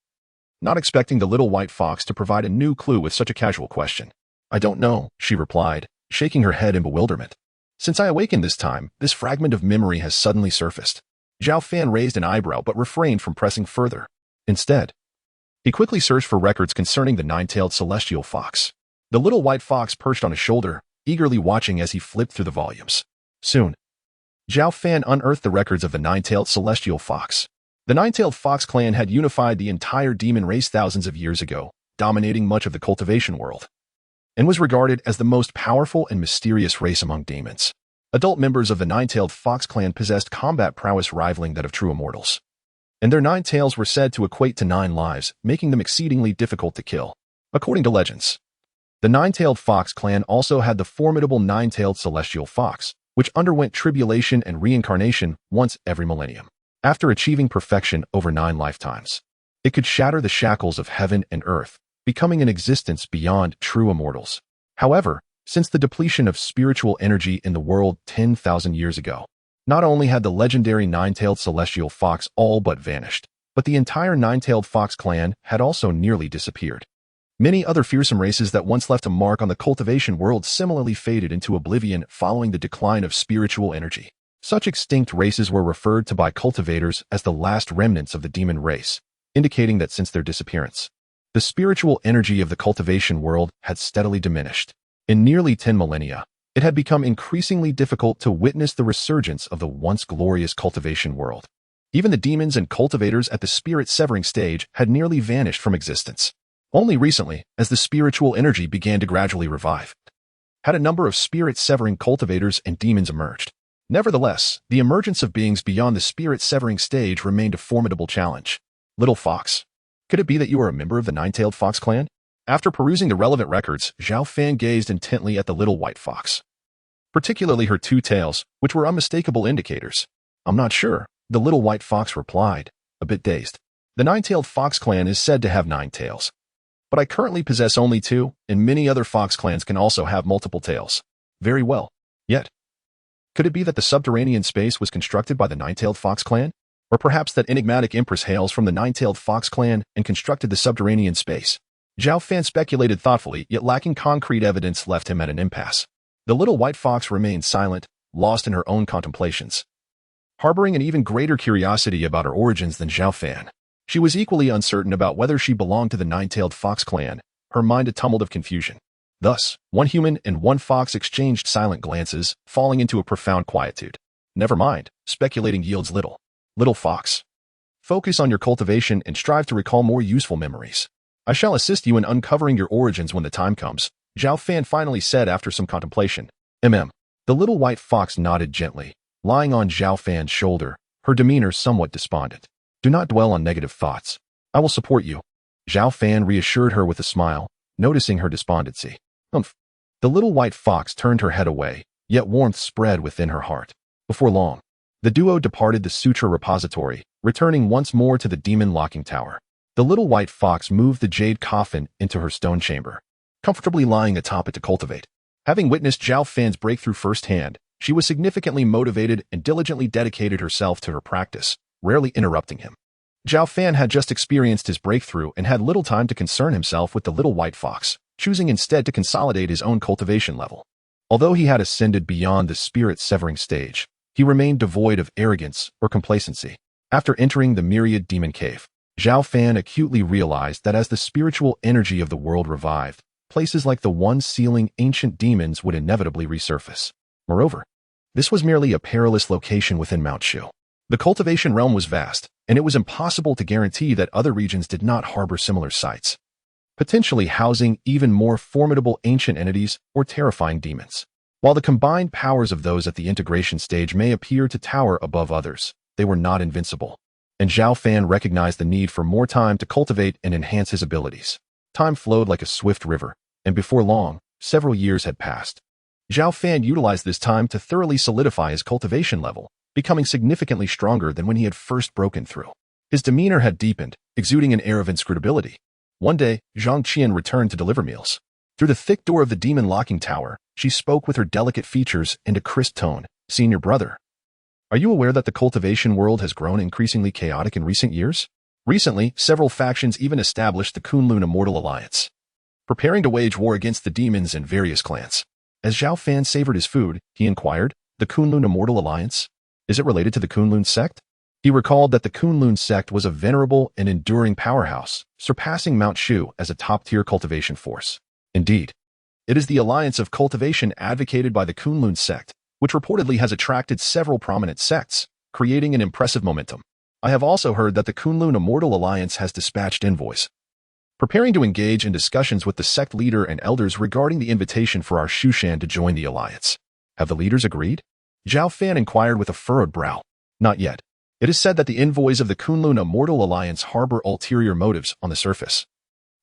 not expecting the little white fox to provide a new clue with such a casual question. "I don't know," she replied, shaking her head in bewilderment. "Since I awakened this time, this fragment of memory has suddenly surfaced." Zhao Fan raised an eyebrow but refrained from pressing further. Instead, he quickly searched for records concerning the nine-tailed celestial fox. The little white fox perched on his shoulder, eagerly watching as he flipped through the volumes. Soon, Zhao Fan unearthed the records of the nine-tailed celestial fox. The nine-tailed fox clan had unified the entire demon race thousands of years ago, dominating much of the cultivation world, and was regarded as the most powerful and mysterious race among demons. Adult members of the nine-tailed fox clan possessed combat prowess rivaling that of true immortals, and their 9 tails were said to equate to 9 lives, making them exceedingly difficult to kill. According to legends, the nine-tailed fox clan also had the formidable nine-tailed celestial fox, which underwent tribulation and reincarnation once every millennium. After achieving perfection over 9 lifetimes, it could shatter the shackles of heaven and earth, becoming an existence beyond true immortals. However, since the depletion of spiritual energy in the world 10,000 years ago, not only had the legendary nine-tailed celestial fox all but vanished, but the entire nine-tailed fox clan had also nearly disappeared. Many other fearsome races that once left a mark on the cultivation world similarly faded into oblivion following the decline of spiritual energy. Such extinct races were referred to by cultivators as the last remnants of the demon race, indicating that since their disappearance, the spiritual energy of the cultivation world had steadily diminished. In nearly 10 millennia, it had become increasingly difficult to witness the resurgence of the once glorious cultivation world. Even the demons and cultivators at the spirit-severing stage had nearly vanished from existence. Only recently, as the spiritual energy began to gradually revive, had a number of spirit-severing cultivators and demons emerged. Nevertheless, the emergence of beings beyond the spirit-severing stage remained a formidable challenge. Little Fox, could it be that you are a member of the nine-tailed fox clan? After perusing the relevant records, Zhao Fan gazed intently at the little white fox, particularly her 2 tails, which were unmistakable indicators. "I'm not sure," the little white fox replied, a bit dazed. "The nine-tailed fox clan is said to have 9 tails, but I currently possess only 2, and many other fox clans can also have multiple tails." "Very well. Yet, could it be that the subterranean space was constructed by the nine-tailed fox clan? Or perhaps that enigmatic empress hails from the nine-tailed fox clan and constructed the subterranean space?" Zhao Fan speculated thoughtfully, yet lacking concrete evidence left him at an impasse. The little white fox remained silent, lost in her own contemplations, harboring an even greater curiosity about her origins than Zhao Fan. She was equally uncertain about whether she belonged to the nine-tailed fox clan, her mind a tumult of confusion. Thus, one human and one fox exchanged silent glances, falling into a profound quietude. "Never mind, speculating yields little. Little fox, focus on your cultivation and strive to recall more useful memories. I shall assist you in uncovering your origins when the time comes," Zhao Fan finally said after some contemplation. The little white fox nodded gently, lying on Zhao Fan's shoulder, her demeanor somewhat despondent. "Do not dwell on negative thoughts. I will support you," Zhao Fan reassured her with a smile, noticing her despondency. "Humph." The little white fox turned her head away, yet warmth spread within her heart. Before long, the duo departed the Sutra repository, returning once more to the demon locking tower. The little white fox moved the jade coffin into her stone chamber, comfortably lying atop it to cultivate. Having witnessed Zhao Fan's breakthrough firsthand, she was significantly motivated and diligently dedicated herself to her practice, rarely interrupting him. Zhao Fan had just experienced his breakthrough and had little time to concern himself with the little white fox, choosing instead to consolidate his own cultivation level. Although he had ascended beyond the spirit-severing stage, he remained devoid of arrogance or complacency. After entering the myriad demon cave, Zhao Fan acutely realized that as the spiritual energy of the world revived, places like the one sealing ancient demons would inevitably resurface. Moreover, this was merely a perilous location within Mount Shu. The cultivation realm was vast, and it was impossible to guarantee that other regions did not harbor similar sites, potentially housing even more formidable ancient entities or terrifying demons. While the combined powers of those at the integration stage may appear to tower above others, they were not invincible, and Zhao Fan recognized the need for more time to cultivate and enhance his abilities. Time flowed like a swift river, and before long, several years had passed. Zhao Fan utilized this time to thoroughly solidify his cultivation level, becoming significantly stronger than when he had first broken through. His demeanor had deepened, exuding an air of inscrutability. One day, Zhang Qian returned to deliver meals. Through the thick door of the demon locking tower, she spoke with her delicate features and a crisp tone. "Senior brother, are you aware that the cultivation world has grown increasingly chaotic in recent years? Recently, several factions even established the Kunlun Immortal Alliance, preparing to wage war against the demons and various clans." As Zhao Fan savored his food, he inquired, "The Kunlun Immortal Alliance? Is it related to the Kunlun sect?" He recalled that the Kunlun sect was a venerable and enduring powerhouse, surpassing Mount Shu as a top-tier cultivation force. Indeed, it is the alliance of cultivation advocated by the Kunlun sect, which reportedly has attracted several prominent sects, creating an impressive momentum. I have also heard that the Kunlun Immortal Alliance has dispatched envoys, preparing to engage in discussions with the sect leader and elders regarding the invitation for our Shushan to join the alliance. Have the leaders agreed? Zhao Fan inquired with a furrowed brow. Not yet. It is said that the envoys of the Kunlun Immortal Alliance harbor ulterior motives on the surface.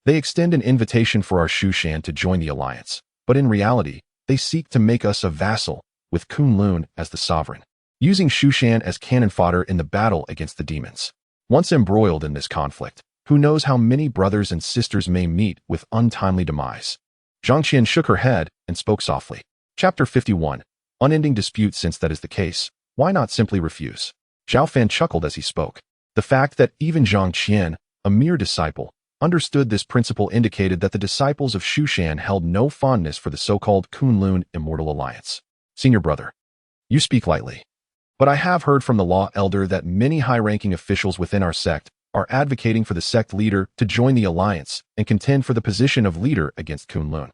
They extend an invitation for our Shushan to join the alliance, but in reality, they seek to make us a vassal, with Kunlun as the sovereign, using Shushan as cannon fodder in the battle against the demons. Once embroiled in this conflict, who knows how many brothers and sisters may meet with untimely demise. Zhang Qian shook her head and spoke softly. Chapter 51. Unending dispute. Since that is the case, why not simply refuse? Zhao Fan chuckled as he spoke. The fact that even Zhang Qian, a mere disciple, understood this principle indicated that the disciples of Shushan held no fondness for the so-called Kunlun Immortal Alliance. Senior brother, you speak lightly. But I have heard from the law elder that many high-ranking officials within our sect are advocating for the sect leader to join the alliance and contend for the position of leader against Kunlun.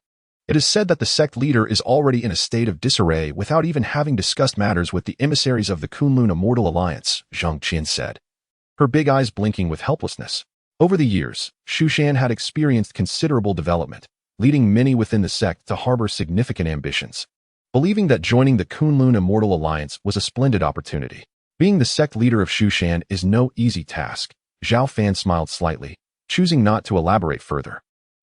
It is said that the sect leader is already in a state of disarray without even having discussed matters with the emissaries of the Kunlun Immortal Alliance, Zhang Qian said, her big eyes blinking with helplessness. Over the years, Shushan had experienced considerable development, leading many within the sect to harbor significant ambitions. Believing that joining the Kunlun Immortal Alliance was a splendid opportunity. Being the sect leader of Shushan is no easy task. Zhao Fan smiled slightly, choosing not to elaborate further.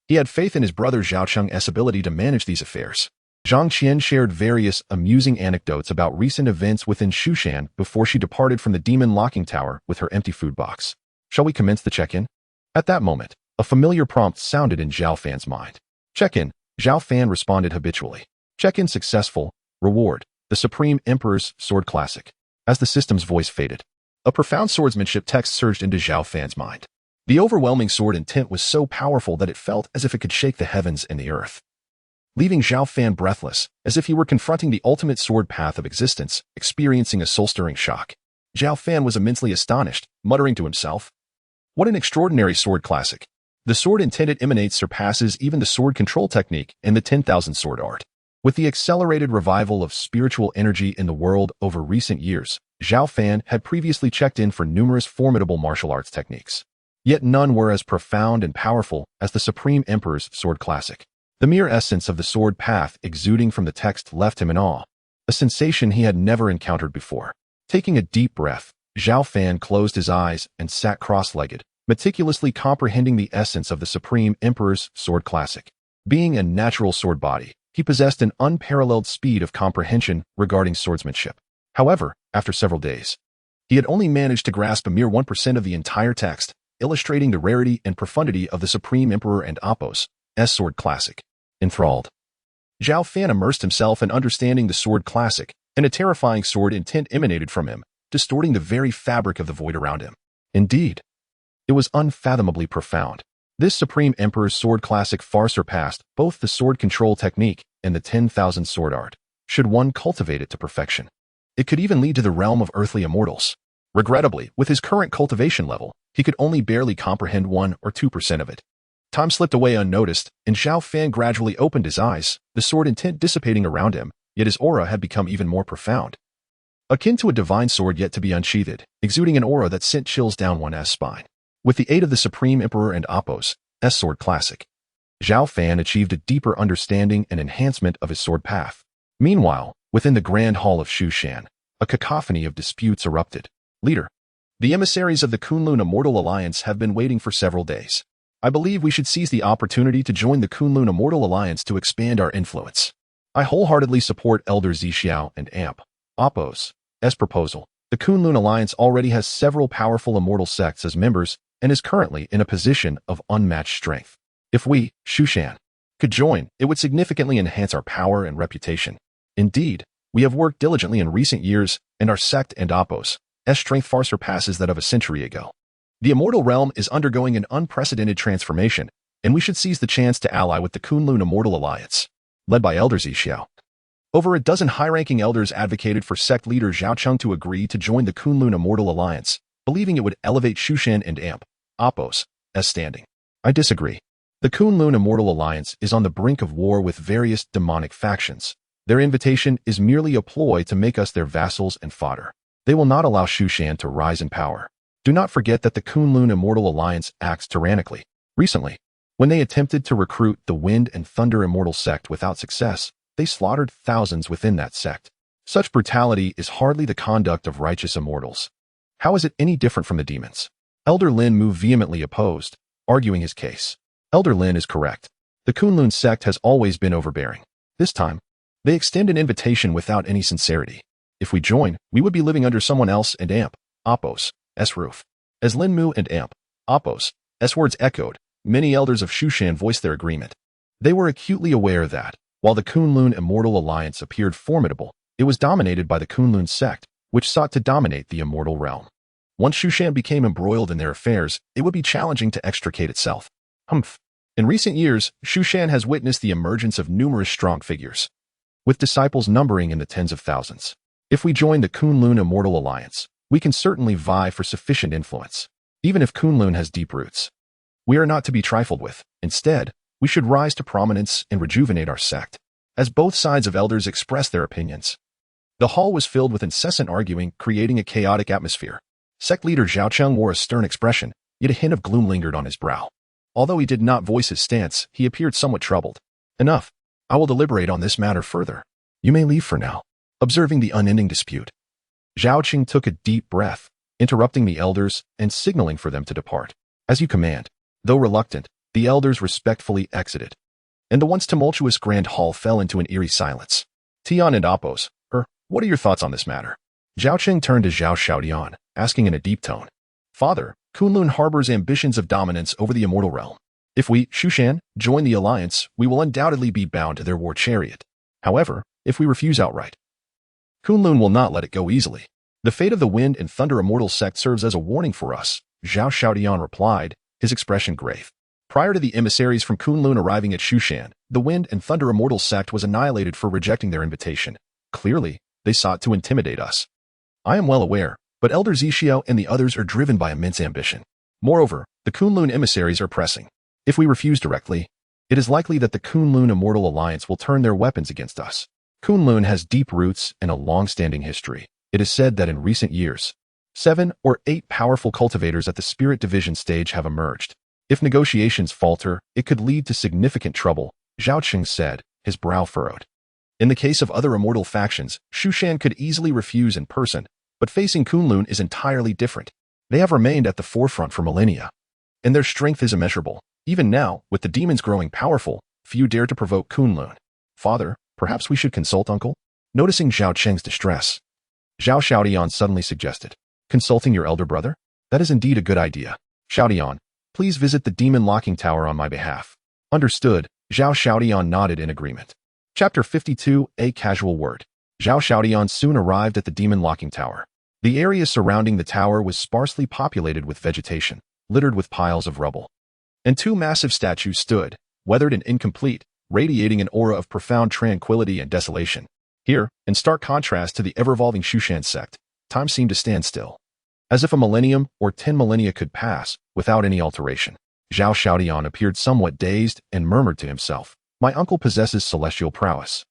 He had faith in his brother Zhao Cheng's ability to manage these affairs. Zhang Qian shared various amusing anecdotes about recent events within Shushan before she departed from the demon locking tower with her empty food box. Shall we commence the check-in? At that moment, a familiar prompt sounded in Zhao Fan's mind. Check-in, Zhao Fan responded habitually. Check-in successful, reward, the Supreme Emperor's Sword Classic. As the system's voice faded, a profound swordsmanship text surged into Zhao Fan's mind. The overwhelming sword intent was so powerful that it felt as if it could shake the heavens and the earth, leaving Zhao Fan breathless, as if he were confronting the ultimate sword path of existence, experiencing a soul-stirring shock. Zhao Fan was immensely astonished, muttering to himself, "What an extraordinary sword classic! The sword intent it emanates surpasses even the sword control technique and the 10,000 sword art." With the accelerated revival of spiritual energy in the world over recent years, Zhao Fan had previously checked in for numerous formidable martial arts techniques. Yet none were as profound and powerful as the Supreme Emperor's Sword Classic. The mere essence of the sword path exuding from the text left him in awe, a sensation he had never encountered before. Taking a deep breath, Zhao Fan closed his eyes and sat cross-legged, meticulously comprehending the essence of the Supreme Emperor's Sword Classic. Being a natural sword body, he possessed an unparalleled speed of comprehension regarding swordsmanship. However, after several days, he had only managed to grasp a mere 1% of the entire text, illustrating the rarity and profundity of the Supreme Emperor and Apos' Sword Classic. Enthralled, Zhao Fan immersed himself in understanding the Sword Classic, and a terrifying sword intent emanated from him, distorting the very fabric of the void around him. Indeed, it was unfathomably profound. This Supreme Emperor's Sword Classic far surpassed both the sword control technique and the 10,000 sword art. Should one cultivate it to perfection, it could even lead to the realm of earthly immortals. Regrettably, with his current cultivation level, he could only barely comprehend 1 or 2% of it. Time slipped away unnoticed, and Zhao Fan gradually opened his eyes, the sword intent dissipating around him, yet his aura had become even more profound. Akin to a divine sword yet to be unsheathed, exuding an aura that sent chills down one's spine. With the aid of the Supreme Emperor and Apos' Sword Classic, Zhao Fan achieved a deeper understanding and enhancement of his sword path. Meanwhile, within the Grand Hall of Shushan, a cacophony of disputes erupted. Leader, the emissaries of the Kunlun Immortal Alliance have been waiting for several days. I believe we should seize the opportunity to join the Kunlun Immortal Alliance to expand our influence. I wholeheartedly support Elder Zixiao and Apos' proposal, The Kunlun Alliance already has several powerful immortal sects as members and is currently in a position of unmatched strength. If we, Shushan, could join, it would significantly enhance our power and reputation. Indeed, we have worked diligently in recent years, and our sect and Appos' strength far surpasses that of a century ago. The immortal realm is undergoing an unprecedented transformation, and we should seize the chance to ally with the Kunlun Immortal Alliance, led by Elder Zixiao. Over a dozen high-ranking elders advocated for sect leader Zhao Cheng to agree to join the Kunlun Immortal Alliance, believing it would elevate Shushan and Appos' standing. I disagree. The Kunlun Immortal Alliance is on the brink of war with various demonic factions. Their invitation is merely a ploy to make us their vassals and fodder. They will not allow Shushan to rise in power. Do not forget that the Kunlun Immortal Alliance acts tyrannically. Recently, when they attempted to recruit the Wind and Thunder Immortal sect without success, they slaughtered thousands within that sect. Such brutality is hardly the conduct of righteous immortals. How is it any different from the demons? Elder Lin Mu vehemently opposed, arguing his case. Elder Lin is correct. The Kunlun sect has always been overbearing. This time, they extend an invitation without any sincerity. If we join, we would be living under someone else and Appos' roof. As Lin Mu and Appos' words echoed, many elders of Shushan voiced their agreement. They were acutely aware that, while the Kunlun Immortal Alliance appeared formidable, it was dominated by the Kunlun sect, which sought to dominate the immortal realm. Once Shushan became embroiled in their affairs, it would be challenging to extricate itself. In recent years, Shushan has witnessed the emergence of numerous strong figures, with disciples numbering in the tens of thousands. If we join the Kunlun Immortal Alliance, we can certainly vie for sufficient influence, even if Kunlun has deep roots. We are not to be trifled with. Instead, we should rise to prominence and rejuvenate our sect. As both sides of elders expressed their opinions, the hall was filled with incessant arguing, creating a chaotic atmosphere. Sect leader Zhao Cheng wore a stern expression, yet a hint of gloom lingered on his brow. Although he did not voice his stance, he appeared somewhat troubled. Enough. I will deliberate on this matter further. You may leave for now. Observing the unending dispute, Zhao Qing took a deep breath, interrupting the elders and signaling for them to depart. As you command. Though reluctant, the elders respectfully exited, and the once tumultuous grand hall fell into an eerie silence. Tian and Appos, what are your thoughts on this matter? Zhao Qing turned to Zhao Xiaodian, asking in a deep tone. Father, Kunlun harbors ambitions of dominance over the immortal realm. If we, Shushan, join the alliance, we will undoubtedly be bound to their war chariot. However, if we refuse outright, Kunlun will not let it go easily. The fate of the Wind and Thunder Immortal sect serves as a warning for us, Zhao Xiaodian replied, his expression grave. Prior to the emissaries from Kunlun arriving at Shushan, the Wind and Thunder Immortal sect was annihilated for rejecting their invitation. Clearly, they sought to intimidate us. I am well aware, but Elder Zixiao and the others are driven by immense ambition. Moreover, the Kunlun emissaries are pressing. If we refuse directly, it is likely that the Kunlun Immortal Alliance will turn their weapons against us. Kunlun has deep roots and a long-standing history. It is said that in recent years, 7 or 8 powerful cultivators at the Spirit Division stage have emerged. If negotiations falter, it could lead to significant trouble, Zhao Qing said, his brow furrowed. In the case of other immortal factions, Shushan could easily refuse in person, but facing Kunlun is entirely different. They have remained at the forefront for millennia, and their strength is immeasurable. Even now, with the demons growing powerful, few dare to provoke Kunlun. Father, perhaps we should consult Uncle? Noticing Zhao Qing's distress, Zhao Xiaodian suddenly suggested, consulting your elder brother? That is indeed a good idea. Xiaodian, please visit the demon locking tower on my behalf. Understood, Zhao Xiaodian nodded in agreement. Chapter 52, A Casual Word. Zhao Xiaodian soon arrived at the demon locking tower. The area surrounding the tower was sparsely populated with vegetation, littered with piles of rubble. And 2 massive statues stood, weathered and incomplete, radiating an aura of profound tranquility and desolation. Here, in stark contrast to the ever-evolving Shushan sect, time seemed to stand still, as if a millennium or 10 millennia could pass without any alteration. Zhao Xiaodian appeared somewhat dazed and murmured to himself, my uncle possesses celestial prowess.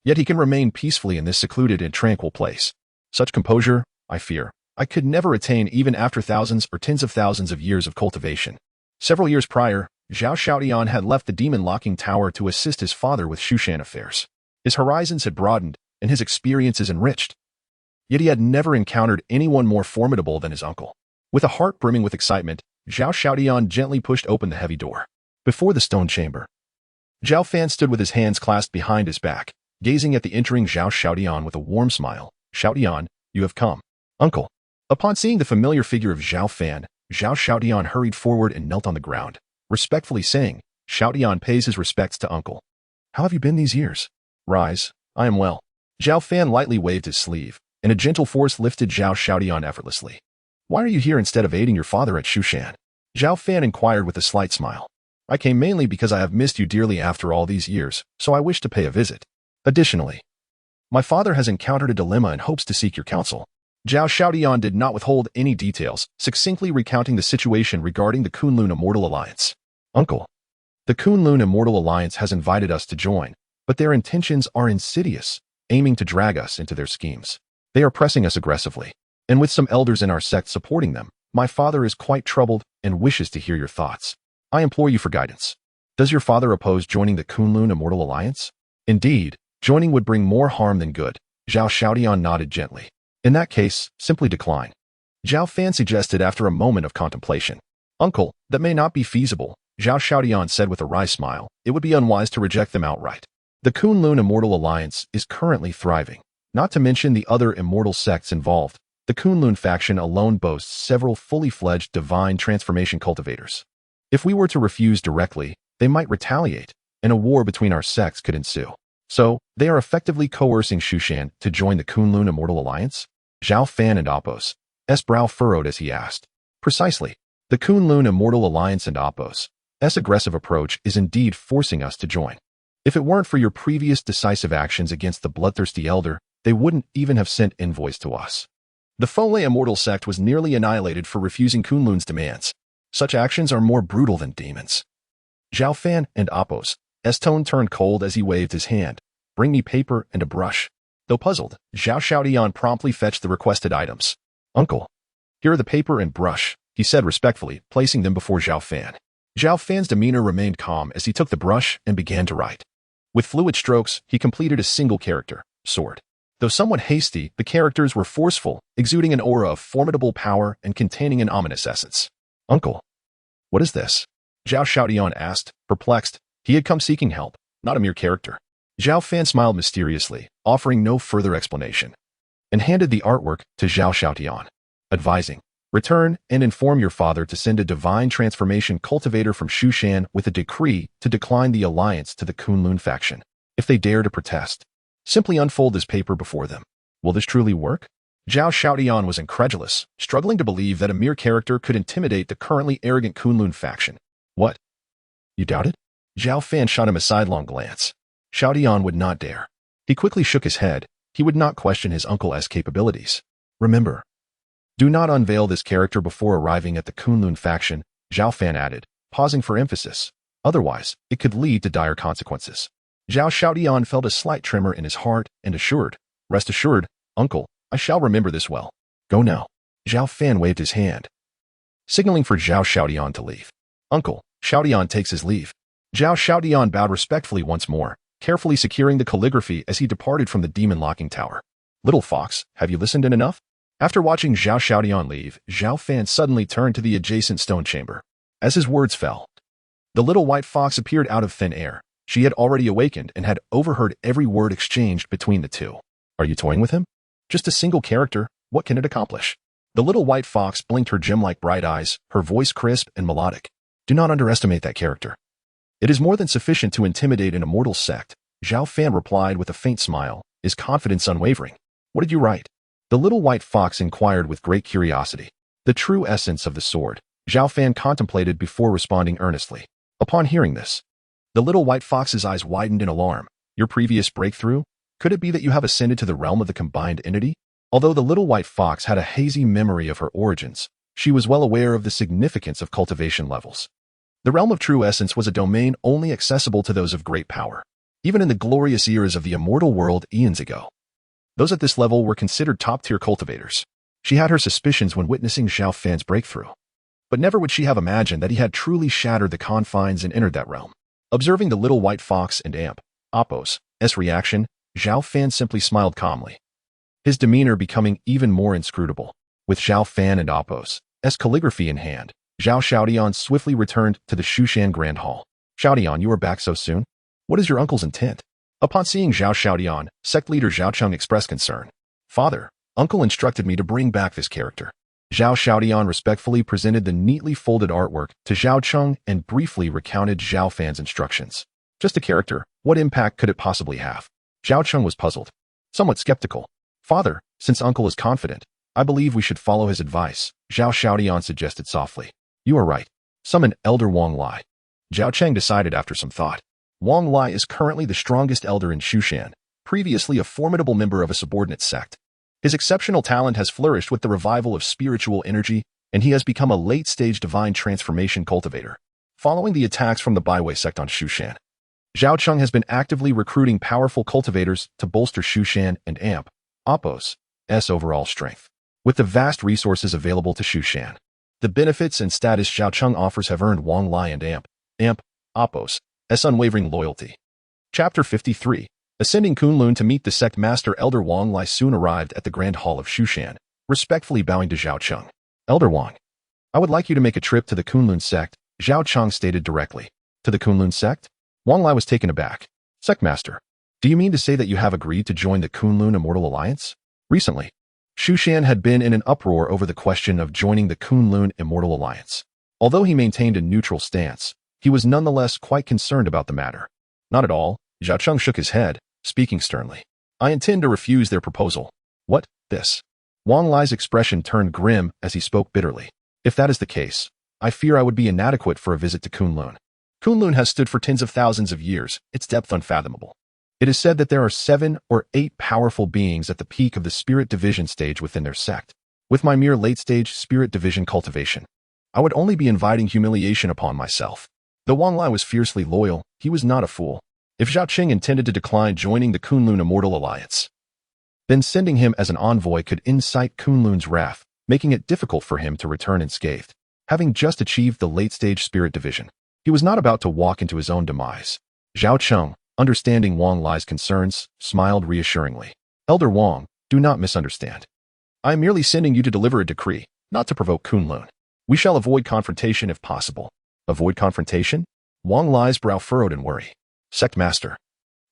Yet he can remain peacefully in this secluded and tranquil place. Such composure, I fear, I could never attain even after thousands or tens of thousands of years of cultivation. Several years prior, Zhao Xiaodian had left the demon locking tower to assist his father with Shushan affairs. His horizons had broadened, and his experiences enriched. Yet he had never encountered anyone more formidable than his uncle. With a heart brimming with excitement, Zhao Xiaodian gently pushed open the heavy door. Before the stone chamber, Zhao Fan stood with his hands clasped behind his back, gazing at the entering Zhao Xiaodian with a warm smile. Xiaodian, you have come. Uncle. Upon seeing the familiar figure of Zhao Fan, Zhao Xiaodian hurried forward and knelt on the ground, respectfully saying, Xiaodian pays his respects to uncle. How have you been these years? Rise, I am well. Zhao Fan lightly waved his sleeve, and a gentle force lifted Zhao Xiaodian effortlessly. Why are you here instead of aiding your father at Shushan? Zhao Fan inquired with a slight smile. I came mainly because I have missed you dearly after all these years, so I wish to pay a visit. Additionally, my father has encountered a dilemma and hopes to seek your counsel. Zhao Xiaodian did not withhold any details, succinctly recounting the situation regarding the Kunlun Immortal Alliance. Uncle, the Kunlun Immortal Alliance has invited us to join, but their intentions are insidious, aiming to drag us into their schemes. They are pressing us aggressively, and with some elders in our sect supporting them, my father is quite troubled and wishes to hear your thoughts. I implore you for guidance. Does your father oppose joining the Kunlun Immortal Alliance? Indeed, joining would bring more harm than good. Zhao Xiaodian nodded gently. In that case, simply decline. Zhao Fan suggested after a moment of contemplation. Uncle, that may not be feasible, Zhao Xiaodian said with a wry smile. It would be unwise to reject them outright. The Kunlun Immortal Alliance is currently thriving. Not to mention the other immortal sects involved, the Kunlun faction alone boasts several fully fledged divine transformation cultivators. If we were to refuse directly, they might retaliate, and a war between our sects could ensue. So, they are effectively coercing Shushan to join the Kunlun Immortal Alliance? Zhao Fan and Appos' brow furrowed as he asked. Precisely. The Kunlun Immortal Alliance and Appos' aggressive approach is indeed forcing us to join. If it weren't for your previous decisive actions against the bloodthirsty elder, they wouldn't even have sent envoys to us. The Fole Immortal sect was nearly annihilated for refusing Kunlun's demands. Such actions are more brutal than demons. Zhao Fan and Appos' tone turned cold as he waved his hand. Bring me paper and a brush. Though puzzled, Zhao Xiaodian promptly fetched the requested items. Uncle, here are the paper and brush, he said respectfully, placing them before Zhao Fan. Zhao Fan's demeanor remained calm as he took the brush and began to write. With fluid strokes, he completed a single character, sword. Though somewhat hasty, the characters were forceful, exuding an aura of formidable power and containing an ominous essence. Uncle, what is this? Zhao Xiaodian asked, perplexed. He had come seeking help, not a mere character. Zhao Fan smiled mysteriously, offering no further explanation, and handed the artwork to Zhao Xiaodian, advising, return and inform your father to send a divine transformation cultivator from Shushan with a decree to decline the alliance to the Kunlun faction. If they dare to protest, simply unfold this paper before them. Will this truly work? Zhao Xiaodian was incredulous, struggling to believe that a mere character could intimidate the currently arrogant Kunlun faction. What? You doubt it? Zhao Fan shot him a sidelong glance. Xiaodian would not dare. He quickly shook his head. He would not question his uncle's capabilities. Remember, do not unveil this character before arriving at the Kunlun faction, Zhao Fan added, pausing for emphasis. Otherwise, it could lead to dire consequences. Zhao Xiaodian felt a slight tremor in his heart and assured, rest assured, uncle, I shall remember this well. Go now. Zhao Fan waved his hand, signaling for Zhao Xiaodian to leave. Uncle, Xiaodian takes his leave. Zhao Xiaodian bowed respectfully once more, carefully securing the calligraphy as he departed from the demon locking tower. Little fox, have you listened in enough? After watching Zhao Xiaodian leave, Zhao Fan suddenly turned to the adjacent stone chamber. As his words fell, the little white fox appeared out of thin air. She had already awakened and had overheard every word exchanged between the two. Are you toying with him? Just a single character, what can it accomplish? The little white fox blinked her gem-like bright eyes, her voice crisp and melodic. Do not underestimate that character. It is more than sufficient to intimidate an immortal sect, Zhao Fan replied with a faint smile, his confidence unwavering. What did you write? The little white fox inquired with great curiosity. The true essence of the sword, Zhao Fan contemplated before responding earnestly. Upon hearing this, the little white fox's eyes widened in alarm. Your previous breakthrough? Could it be that you have ascended to the realm of the combined entity? Although the little white fox had a hazy memory of her origins, she was well aware of the significance of cultivation levels. The realm of true essence was a domain only accessible to those of great power, even in the glorious eras of the immortal world eons ago. Those at this level were considered top-tier cultivators. She had her suspicions when witnessing Zhao Fan's breakthrough, but never would she have imagined that he had truly shattered the confines and entered that realm. Observing the little white fox and Appos' reaction, Zhao Fan simply smiled calmly, his demeanor becoming even more inscrutable. With Zhao Fan and Appos' calligraphy in hand, Zhao Xiaodian swiftly returned to the Shushan Grand Hall. Xiaodian, you are back so soon? What is your uncle's intent? Upon seeing Zhao Xiaodian, sect leader Zhao Cheng expressed concern. Father, Uncle instructed me to bring back this character. Zhao Xiaodian respectfully presented the neatly folded artwork to Zhao Cheng and briefly recounted Zhao Fan's instructions. Just a character, what impact could it possibly have? Zhao Cheng was puzzled, somewhat skeptical. Father, since Uncle is confident, I believe we should follow his advice, Zhao Xiaodian suggested softly. You are right. Summon Elder Wang Lai. Zhao Cheng decided after some thought. Wang Lai is currently the strongest elder in Shushan, previously a formidable member of a subordinate sect. His exceptional talent has flourished with the revival of spiritual energy, and he has become a late-stage divine transformation cultivator. Following the attacks from the Baiwei sect on Shushan, Zhao Cheng has been actively recruiting powerful cultivators to bolster Shushan and amp Oppo's overall strength. With the vast resources available to Shushan, the benefits and status Zhao Cheng offers have earned Wang Lai and amp Oppo's unwavering loyalty. Chapter 53. Ascending Kunlun to meet the sect master Elder Wang Lai soon arrived at the Grand Hall of Shushan, respectfully bowing to Zhao Cheng. Elder Wang, I would like you to make a trip to the Kunlun sect, Zhao Cheng stated directly. To the Kunlun sect? Wang Lai was taken aback. Sect master, do you mean to say that you have agreed to join the Kunlun Immortal Alliance? Recently, Shushan had been in an uproar over the question of joining the Kunlun Immortal Alliance. Although he maintained a neutral stance, he was nonetheless quite concerned about the matter. Not at all, Zhao Cheng shook his head, speaking sternly. I intend to refuse their proposal. What? This? Wang Lai's expression turned grim as he spoke bitterly. If that is the case, I fear I would be inadequate for a visit to Kunlun. Kunlun has stood for tens of thousands of years, its depth unfathomable. It is said that there are 7 or 8 powerful beings at the peak of the spirit division stage within their sect. With my mere late-stage spirit division cultivation, I would only be inviting humiliation upon myself. Though Wang Lai was fiercely loyal, he was not a fool. If Zhao Cheng intended to decline joining the Kunlun Immortal Alliance, then sending him as an envoy could incite Kunlun's wrath, making it difficult for him to return unscathed. Having just achieved the late-stage spirit division, he was not about to walk into his own demise. Zhao Cheng, understanding Wang Lai's concerns, smiled reassuringly. Elder Wang, do not misunderstand. I am merely sending you to deliver a decree, not to provoke Kunlun. We shall avoid confrontation if possible. Avoid confrontation? Wang Lai's brow furrowed in worry. Sect Master,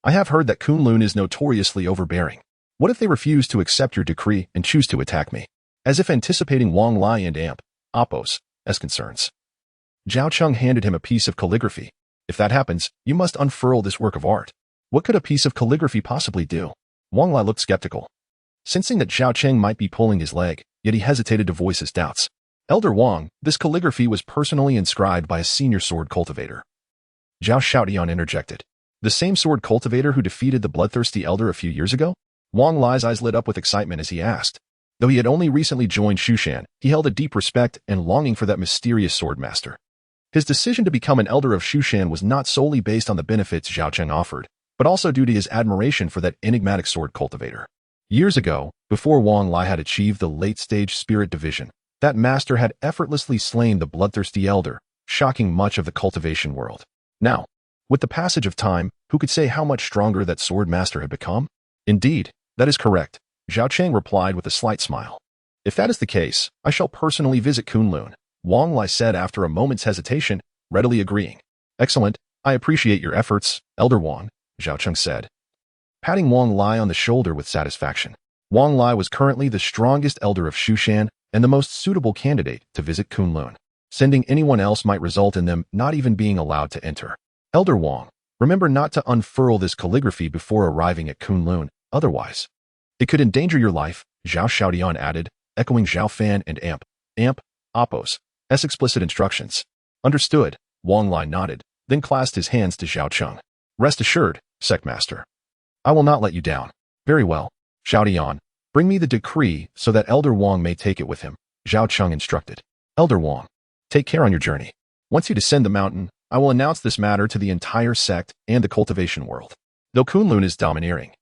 I have heard that Kunlun is notoriously overbearing. What if they refuse to accept your decree and choose to attack me? As if anticipating Wang Lai and amp Oppo's concerns. Zhao Cheng handed him a piece of calligraphy. If that happens, you must unfurl this work of art. What could a piece of calligraphy possibly do? Wang Lai looked skeptical. Sensing that Zhao Cheng might be pulling his leg, yet he hesitated to voice his doubts. Elder Wang, this calligraphy was personally inscribed by a senior sword cultivator. Zhao Xiaodian interjected. The same sword cultivator who defeated the bloodthirsty elder a few years ago? Wang Lai's eyes lit up with excitement as he asked. Though he had only recently joined Shushan, he held a deep respect and longing for that mysterious sword master. His decision to become an elder of Shushan was not solely based on the benefits Zhao Cheng offered, but also due to his admiration for that enigmatic sword cultivator. Years ago, before Wang Lai had achieved the late-stage spirit division, that master had effortlessly slain the bloodthirsty elder, shocking much of the cultivation world. Now, with the passage of time, who could say how much stronger that sword master had become? Indeed, that is correct, Zhao Cheng replied with a slight smile. If that is the case, I shall personally visit Kunlun, Wang Lai said after a moment's hesitation, readily agreeing. Excellent, I appreciate your efforts, Elder Wang, Zhao Cheng said, patting Wang Lai on the shoulder with satisfaction. Wang Lai was currently the strongest elder of Shushan and the most suitable candidate to visit Kunlun. Sending anyone else might result in them not even being allowed to enter. Elder Wang, remember not to unfurl this calligraphy before arriving at Kunlun, otherwise it could endanger your life, Zhao Xiaodian added, echoing Zhao Fan and amp Oppo's explicit instructions. Understood, Wang Lai nodded, then clasped his hands to Zhao Cheng. Rest assured, Sect Master. I will not let you down. Very well, Xiaodian, bring me the decree so that Elder Wang may take it with him, Zhao Cheng instructed. Elder Wang, take care on your journey. Once you descend the mountain, I will announce this matter to the entire sect and the cultivation world. Though Kunlun is domineering,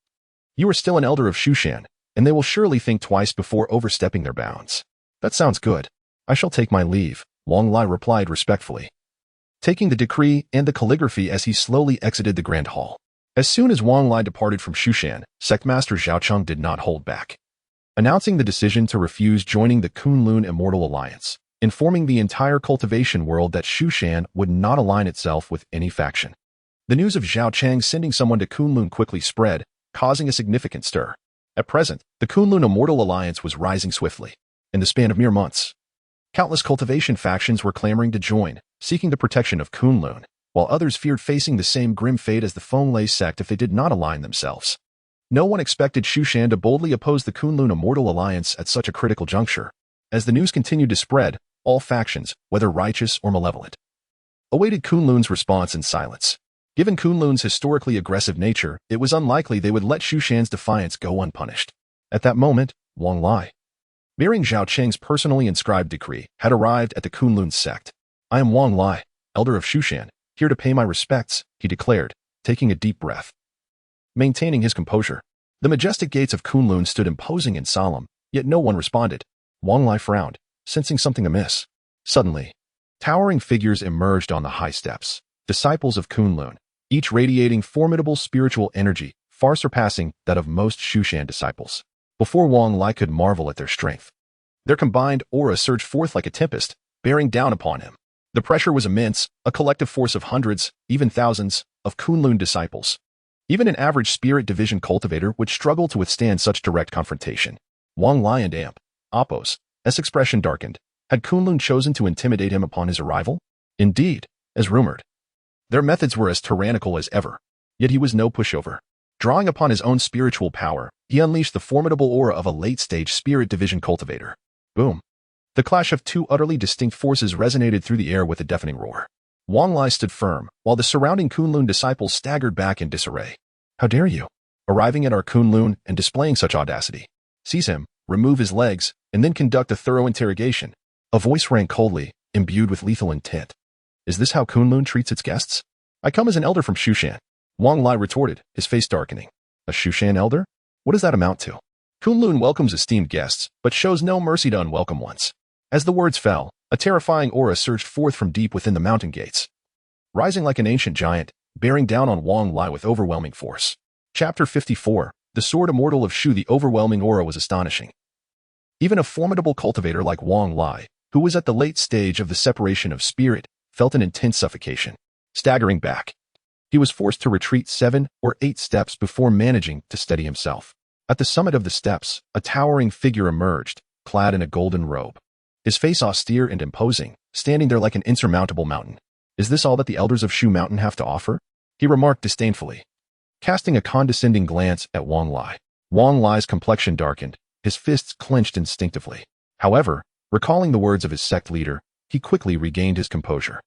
you are still an elder of Shushan, and they will surely think twice before overstepping their bounds. That sounds good. I shall take my leave, Wang Lai replied respectfully, taking the decree and the calligraphy as he slowly exited the Grand Hall. As soon as Wang Lai departed from Shushan, Sect Master Zhao Cheng did not hold back, announcing the decision to refuse joining the Kunlun Immortal Alliance, informing the entire cultivation world that Shushan would not align itself with any faction. The news of Zhao Cheng sending someone to Kunlun quickly spread, causing a significant stir. At present, the Kunlun Immortal alliance was rising swiftly. In the span of mere months, countless cultivation factions were clamoring to join, seeking the protection of Kunlun, while others feared facing the same grim fate as the Fenglai sect if they did not align themselves. No one expected Shu Shan to boldly oppose the Kunlun Immortal alliance at such a critical juncture. As the news continued to spread, all factions, whether righteous or malevolent, awaited Kunlun's response in silence. Given Kunlun's historically aggressive nature, it was unlikely they would let Shu Shan's defiance go unpunished. At that moment, Wang Lai, bearing Zhao Cheng's personally inscribed decree, had arrived at the Kunlun sect. "I am Wang Lai, elder of Shu Shan, here to pay my respects," he declared, taking a deep breath. Maintaining his composure, the majestic gates of Kunlun stood imposing and solemn, yet no one responded. Wang Lai frowned, sensing something amiss. Suddenly, towering figures emerged on the high steps, disciples of Kunlun, each radiating formidable spiritual energy, far surpassing that of most Shu Shan disciples. Before Wang Lai could marvel at their strength, their combined aura surged forth like a tempest, bearing down upon him. The pressure was immense, a collective force of hundreds, even thousands, of Kunlun disciples. Even an average spirit division cultivator would struggle to withstand such direct confrontation. Wang Lai and Appos, as expression darkened, had Kunlun chosen to intimidate him upon his arrival? Indeed, as rumored, their methods were as tyrannical as ever. Yet he was no pushover. Drawing upon his own spiritual power, he unleashed the formidable aura of a late-stage spirit division cultivator. Boom. The clash of two utterly distinct forces resonated through the air with a deafening roar. Wang Lai stood firm, while the surrounding Kunlun disciples staggered back in disarray. "How dare you, arriving at our Kunlun and displaying such audacity? Seize him, remove his legs, and then conduct a thorough interrogation." A voice rang coldly, imbued with lethal intent. "Is this how Kunlun treats its guests?" "I come as an elder from Shu Shan," Wang Lai retorted, his face darkening. "A Shu Shan elder? What does that amount to?" "Kunlun welcomes esteemed guests, but shows no mercy to unwelcome ones." As the words fell, a terrifying aura surged forth from deep within the mountain gates, rising like an ancient giant, bearing down on Wang Lai with overwhelming force. Chapter 54, The Sword Immortal of Shu. The overwhelming aura was astonishing. Even a formidable cultivator like Wang Lai, who was at the late stage of the separation of spirit, felt an intense suffocation. Staggering back, he was forced to retreat 7 or 8 steps before managing to steady himself. At the summit of the steps, a towering figure emerged, clad in a golden robe, his face austere and imposing, standing there like an insurmountable mountain. "Is this all that the elders of Shu Mountain have to offer?" he remarked disdainfully, casting a condescending glance at Wang Lai. Wang Lai's complexion darkened, his fists clenched instinctively. However, recalling the words of his sect leader, he quickly regained his composure.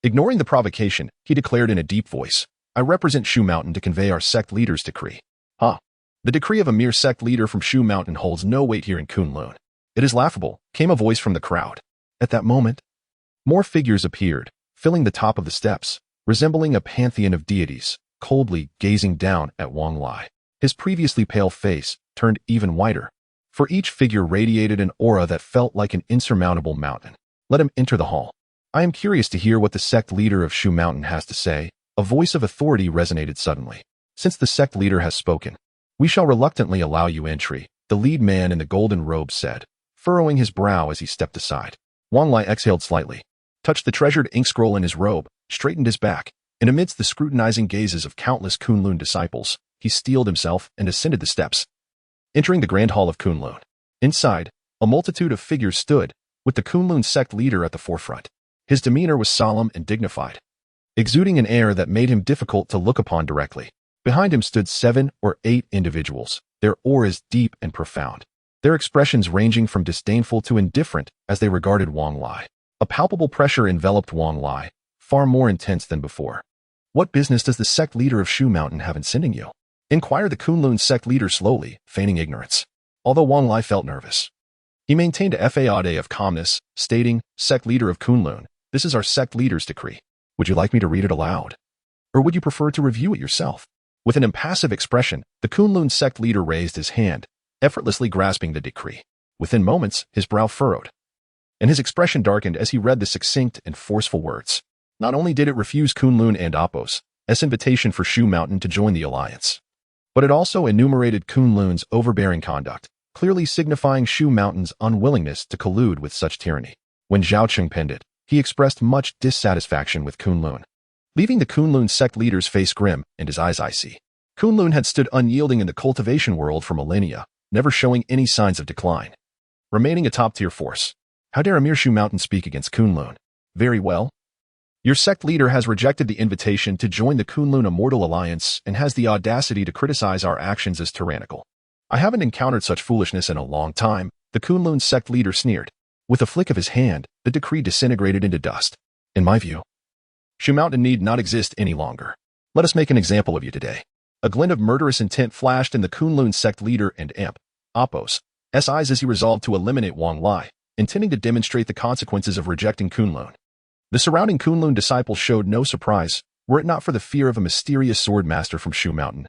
Ignoring the provocation, he declared in a deep voice, "I represent Shu Mountain to convey our sect leader's decree." "Huh. The decree of a mere sect leader from Shu Mountain holds no weight here in Kunlun. It is laughable," came a voice from the crowd. At that moment, more figures appeared, filling the top of the steps, resembling a pantheon of deities, coldly gazing down at Wang Lai. His previously pale face turned even whiter, for each figure radiated an aura that felt like an insurmountable mountain. "Let him enter the hall. I am curious to hear what the sect leader of Shu Mountain has to say." A voice of authority resonated suddenly. "Since the sect leader has spoken, we shall reluctantly allow you entry," the lead man in the golden robe said, furrowing his brow as he stepped aside. Wang Lai exhaled slightly, touched the treasured ink scroll in his robe, straightened his back, and amidst the scrutinizing gazes of countless Kunlun disciples, he steeled himself and ascended the steps, entering the grand hall of Kunlun. Inside, a multitude of figures stood, with the Kunlun sect leader at the forefront. His demeanor was solemn and dignified, exuding an air that made him difficult to look upon directly. Behind him stood 7 or 8 individuals, their auras deep and profound, their expressions ranging from disdainful to indifferent as they regarded Wang Lai. A palpable pressure enveloped Wang Lai, far more intense than before. "What business does the sect leader of Shu Mountain have in sending you?" inquired the Kunlun sect leader slowly, feigning ignorance. Although Wang Lai felt nervous, he maintained a facade of calmness, stating, "Sect leader of Kunlun, this is our sect leader's decree. Would you like me to read it aloud? Or would you prefer to review it yourself?" With an impassive expression, the Kunlun sect leader raised his hand, effortlessly grasping the decree. Within moments, his brow furrowed, and his expression darkened as he read the succinct and forceful words. Not only did it refuse Kunlun and Appos' invitation for Shu Mountain to join the alliance, but it also enumerated Kunlun's overbearing conduct, clearly signifying Shu Mountain's unwillingness to collude with such tyranny. When Zhao Cheng penned it, he expressed much dissatisfaction with Kunlun, leaving the Kunlun sect leader's face grim and his eyes icy. Kunlun had stood unyielding in the cultivation world for millennia, never showing any signs of decline. Remaining a top-tier force. How dare a mere Shu Mountain speak against Kunlun? Very well. Your sect leader has rejected the invitation to join the Kunlun Immortal Alliance and has the audacity to criticize our actions as tyrannical. I haven't encountered such foolishness in a long time, the Kunlun sect leader sneered. With a flick of his hand, the decree disintegrated into dust. In my view, Shu Mountain need not exist any longer. Let us make an example of you today. A glint of murderous intent flashed in the Kunlun sect leader and imp, Apos, eyes as he resolved to eliminate Wang Lai, intending to demonstrate the consequences of rejecting Kunlun. The surrounding Kunlun disciples showed no surprise, were it not for the fear of a mysterious sword master from Shu Mountain.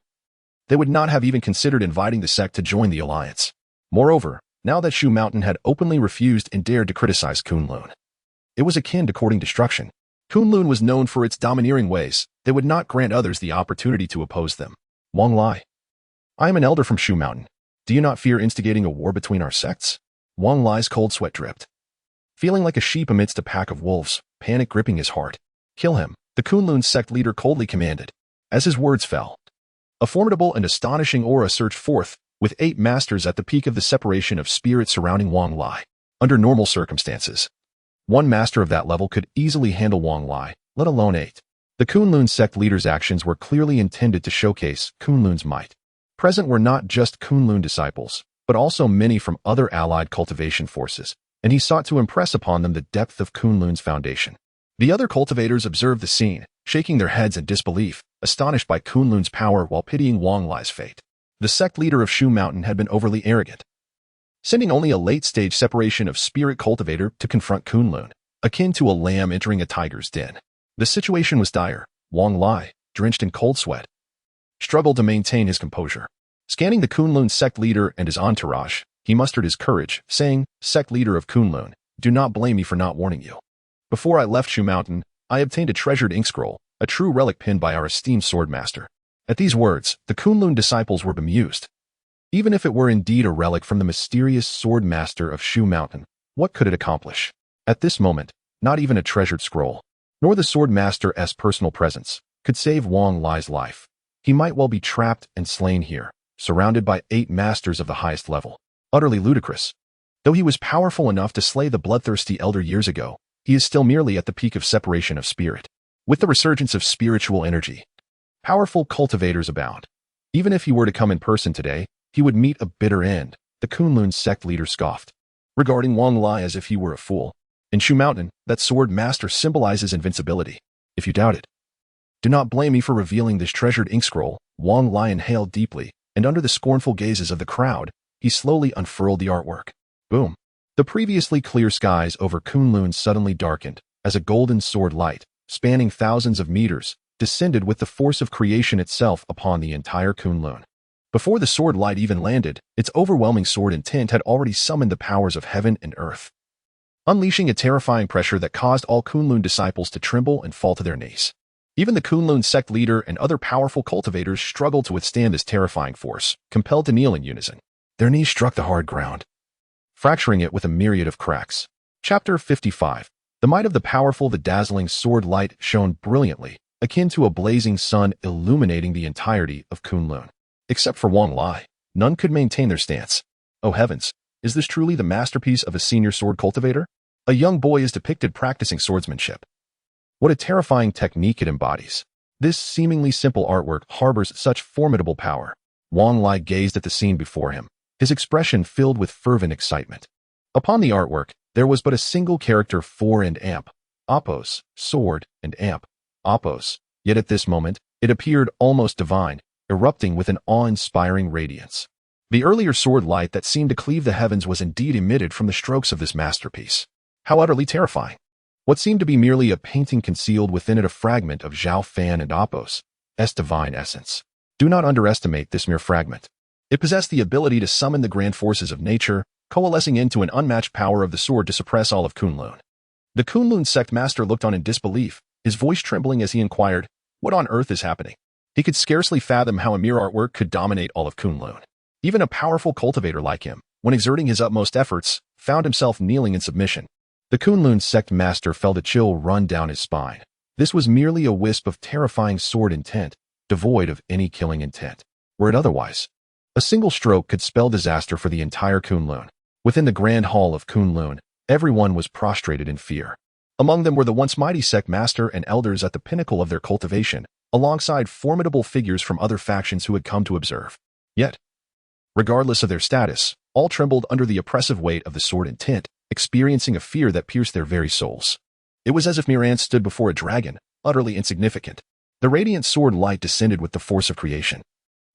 They would not have even considered inviting the sect to join the alliance. Moreover, now that Shu Mountain had openly refused and dared to criticize Kunlun, it was akin to courting destruction. Kunlun was known for its domineering ways. They would not grant others the opportunity to oppose them. Wang Lai. I am an elder from Shu Mountain. Do you not fear instigating a war between our sects? Wang Lai's cold sweat dripped. Feeling like a sheep amidst a pack of wolves, panic gripping his heart. Kill him, the Kunlun sect leader coldly commanded. As his words fell, a formidable and astonishing aura surged forth, with 8 masters at the peak of the separation of spirit surrounding Wang Lai. Under normal circumstances, one master of that level could easily handle Wang Lai, let alone 8. The Kunlun sect leader's actions were clearly intended to showcase Kunlun's might. Present were not just Kunlun disciples, but also many from other allied cultivation forces, and he sought to impress upon them the depth of Kunlun's foundation. The other cultivators observed the scene, shaking their heads in disbelief, astonished by Kunlun's power while pitying Wang Lai's fate. The sect leader of Shu Mountain had been overly arrogant, sending only a late-stage separation of spirit cultivator to confront Kunlun, akin to a lamb entering a tiger's den. The situation was dire. Wang Lai, drenched in cold sweat, struggled to maintain his composure. Scanning the Kunlun sect leader and his entourage, he mustered his courage, saying, "Sect leader of Kunlun, do not blame me for not warning you. Before I left Shu Mountain, I obtained a treasured ink scroll, a true relic penned by our esteemed sword master." At these words, the Kunlun disciples were bemused. Even if it were indeed a relic from the mysterious sword master of Shu Mountain, what could it accomplish? At this moment, not even a treasured scroll, nor the sword master's personal presence, could save Wang Lai's life. He might well be trapped and slain here, surrounded by 8 masters of the highest level. Utterly ludicrous. Though he was powerful enough to slay the bloodthirsty elder years ago, he is still merely at the peak of separation of spirit. With the resurgence of spiritual energy, powerful cultivators abound. Even if he were to come in person today, he would meet a bitter end, the Kunlun sect leader scoffed, regarding Wang Lai as if he were a fool. In Shu Mountain, that sword master symbolizes invincibility. If you doubt it, do not blame me for revealing this treasured ink scroll. Wang Lai inhaled deeply, and under the scornful gazes of the crowd, he slowly unfurled the artwork. Boom. The previously clear skies over Kunlun suddenly darkened, as a golden sword light, spanning thousands of meters, descended with the force of creation itself upon the entire Kunlun. Before the sword light even landed, its overwhelming sword intent had already summoned the powers of heaven and earth, unleashing a terrifying pressure that caused all Kunlun disciples to tremble and fall to their knees. Even the Kunlun sect leader and other powerful cultivators struggled to withstand this terrifying force, compelled to kneel in unison. Their knees struck the hard ground, fracturing it with a myriad of cracks. Chapter 55. The might of the powerful, the dazzling sword light shone brilliantly, akin to a blazing sun illuminating the entirety of Kunlun. Except for Wang Lai, none could maintain their stance. Oh heavens, is this truly the masterpiece of a senior sword cultivator? A young boy is depicted practicing swordsmanship. What a terrifying technique it embodies. This seemingly simple artwork harbors such formidable power. Wang Lai gazed at the scene before him, his expression filled with fervent excitement. Upon the artwork, there was but a single character for and amp, Apos, sword, and amp, Apos. Yet at this moment, it appeared almost divine, erupting with an awe-inspiring radiance. The earlier sword light that seemed to cleave the heavens was indeed emitted from the strokes of this masterpiece. How utterly terrifying. What seemed to be merely a painting concealed within it a fragment of Zhao Fan and Apos' divine essence. Do not underestimate this mere fragment. It possessed the ability to summon the grand forces of nature, coalescing into an unmatched power of the sword to suppress all of Kunlun. The Kunlun sect master looked on in disbelief, his voice trembling as he inquired, "What on earth is happening?" He could scarcely fathom how a mere artwork could dominate all of Kunlun. Even a powerful cultivator like him, when exerting his utmost efforts, found himself kneeling in submission. The Kunlun sect master felt a chill run down his spine. This was merely a wisp of terrifying sword intent, devoid of any killing intent. Were it otherwise, A single stroke could spell disaster for the entire Kunlun. Within the Grand Hall of Kunlun, everyone was prostrated in fear. Among them were the once mighty sect master and elders at the pinnacle of their cultivation, alongside formidable figures from other factions who had come to observe. Yet, regardless of their status, all trembled under the oppressive weight of the sword intent, experiencing a fear that pierced their very souls. It was as if Miran stood before a dragon, utterly insignificant. The radiant sword light descended with the force of creation.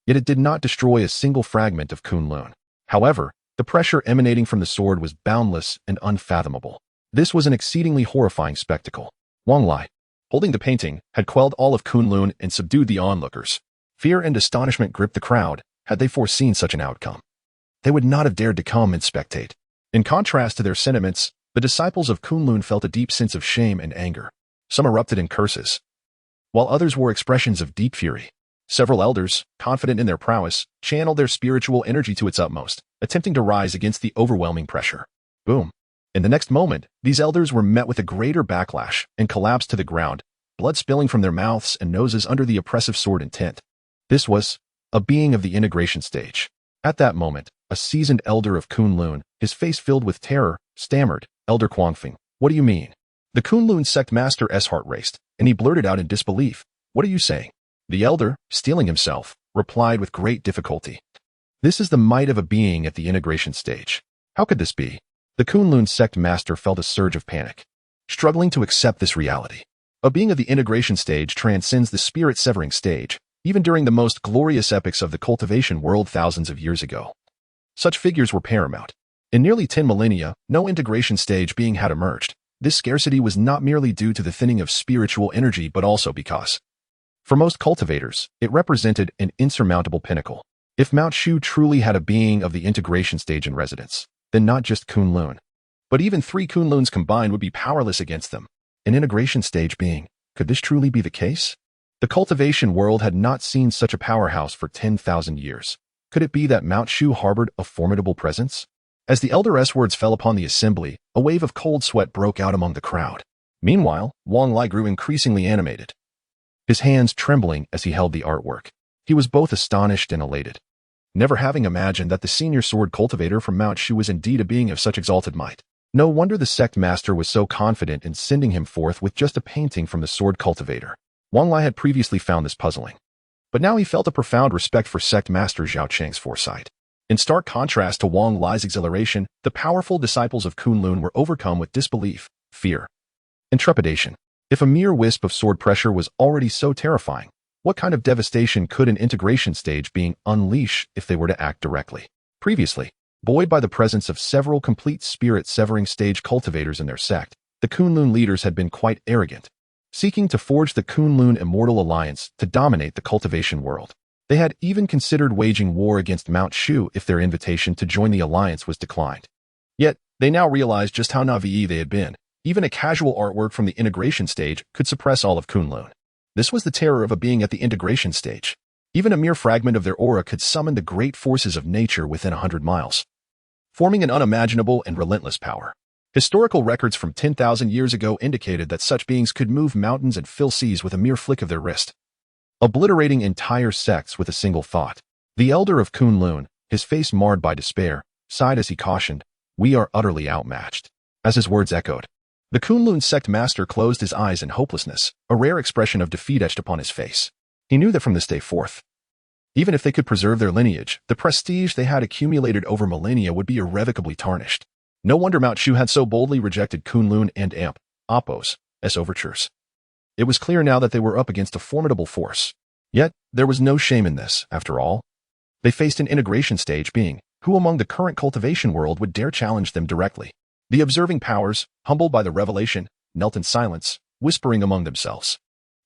Yet it did not destroy a single fragment of Kunlun. However, the pressure emanating from the sword was boundless and unfathomable. This was an exceedingly horrifying spectacle. Wang Lai, holding the painting, had quelled all of Kunlun and subdued the onlookers. Fear and astonishment gripped the crowd. Had they foreseen such an outcome, they would not have dared to come and spectate. In contrast to their sentiments, the disciples of Kunlun felt a deep sense of shame and anger. Some erupted in curses, while others wore expressions of deep fury. Several elders, confident in their prowess, channeled their spiritual energy to its utmost, attempting to rise against the overwhelming pressure. Boom. In the next moment, these elders were met with a greater backlash and collapsed to the ground, blood spilling from their mouths and noses under the oppressive sword intent. This was a being of the integration stage. At that moment, a seasoned elder of Kunlun, his face filled with terror, stammered, "Elder Quangfeng, what do you mean?" The Kunlun sect master's heart raced, and he blurted out in disbelief, "What are you saying?" The elder, steeling himself, replied with great difficulty, "This is the might of a being at the integration stage. How could this be?" The Kunlun sect master felt a surge of panic, struggling to accept this reality. A being of the integration stage transcends the spirit-severing stage, even during the most glorious epochs of the cultivation world thousands of years ago. Such figures were paramount. In nearly 10 millennia, no integration stage being had emerged. This scarcity was not merely due to the thinning of spiritual energy but also because, for most cultivators, it represented an insurmountable pinnacle. If Mount Shu truly had a being of the integration stage in residence, then not just Kunlun, but even 3 Kunluns combined would be powerless against them. An integration stage being, could this truly be the case? The cultivation world had not seen such a powerhouse for 10,000 years. Could it be that Mount Shu harbored a formidable presence? As the elder's words fell upon the assembly, a wave of cold sweat broke out among the crowd. Meanwhile, Wang Lai grew increasingly animated, his hands trembling as he held the artwork. He was both astonished and elated, never having imagined that the senior sword cultivator from Mount Shu was indeed a being of such exalted might. No wonder the sect master was so confident in sending him forth with just a painting from the sword cultivator. Wang Lai had previously found this puzzling, but now he felt a profound respect for sect master Zhao Cheng's foresight. In stark contrast to Wang Lai's exhilaration, the powerful disciples of Kunlun were overcome with disbelief, fear, and trepidation. If a mere wisp of sword pressure was already so terrifying, what kind of devastation could an integration stage being unleash if they were to act directly? Previously, buoyed by the presence of several complete spirit-severing stage cultivators in their sect, the Kunlun leaders had been quite arrogant, seeking to forge the Kunlun Immortal Alliance to dominate the cultivation world. They had even considered waging war against Mount Shu if their invitation to join the alliance was declined. Yet, they now realized just how naive they had been. Even a casual artwork from the integration stage could suppress all of Kunlun. This was the terror of a being at the integration stage. Even a mere fragment of their aura could summon the great forces of nature within 100 miles, forming an unimaginable and relentless power. Historical records from 10,000 years ago indicated that such beings could move mountains and fill seas with a mere flick of their wrist, obliterating entire sects with a single thought. The elder of Kunlun, his face marred by despair, sighed as he cautioned, "We are utterly outmatched." As his words echoed, the Kunlun sect master closed his eyes in hopelessness, a rare expression of defeat etched upon his face. He knew that from this day forth, even if they could preserve their lineage, the prestige they had accumulated over millennia would be irrevocably tarnished. No wonder Mount Shu had so boldly rejected Kunlun and Appos as overtures. It was clear now that they were up against a formidable force. Yet, there was no shame in this, after all. They faced an integration stage being, who among the current cultivation world would dare challenge them directly? The observing powers, humbled by the revelation, knelt in silence, whispering among themselves.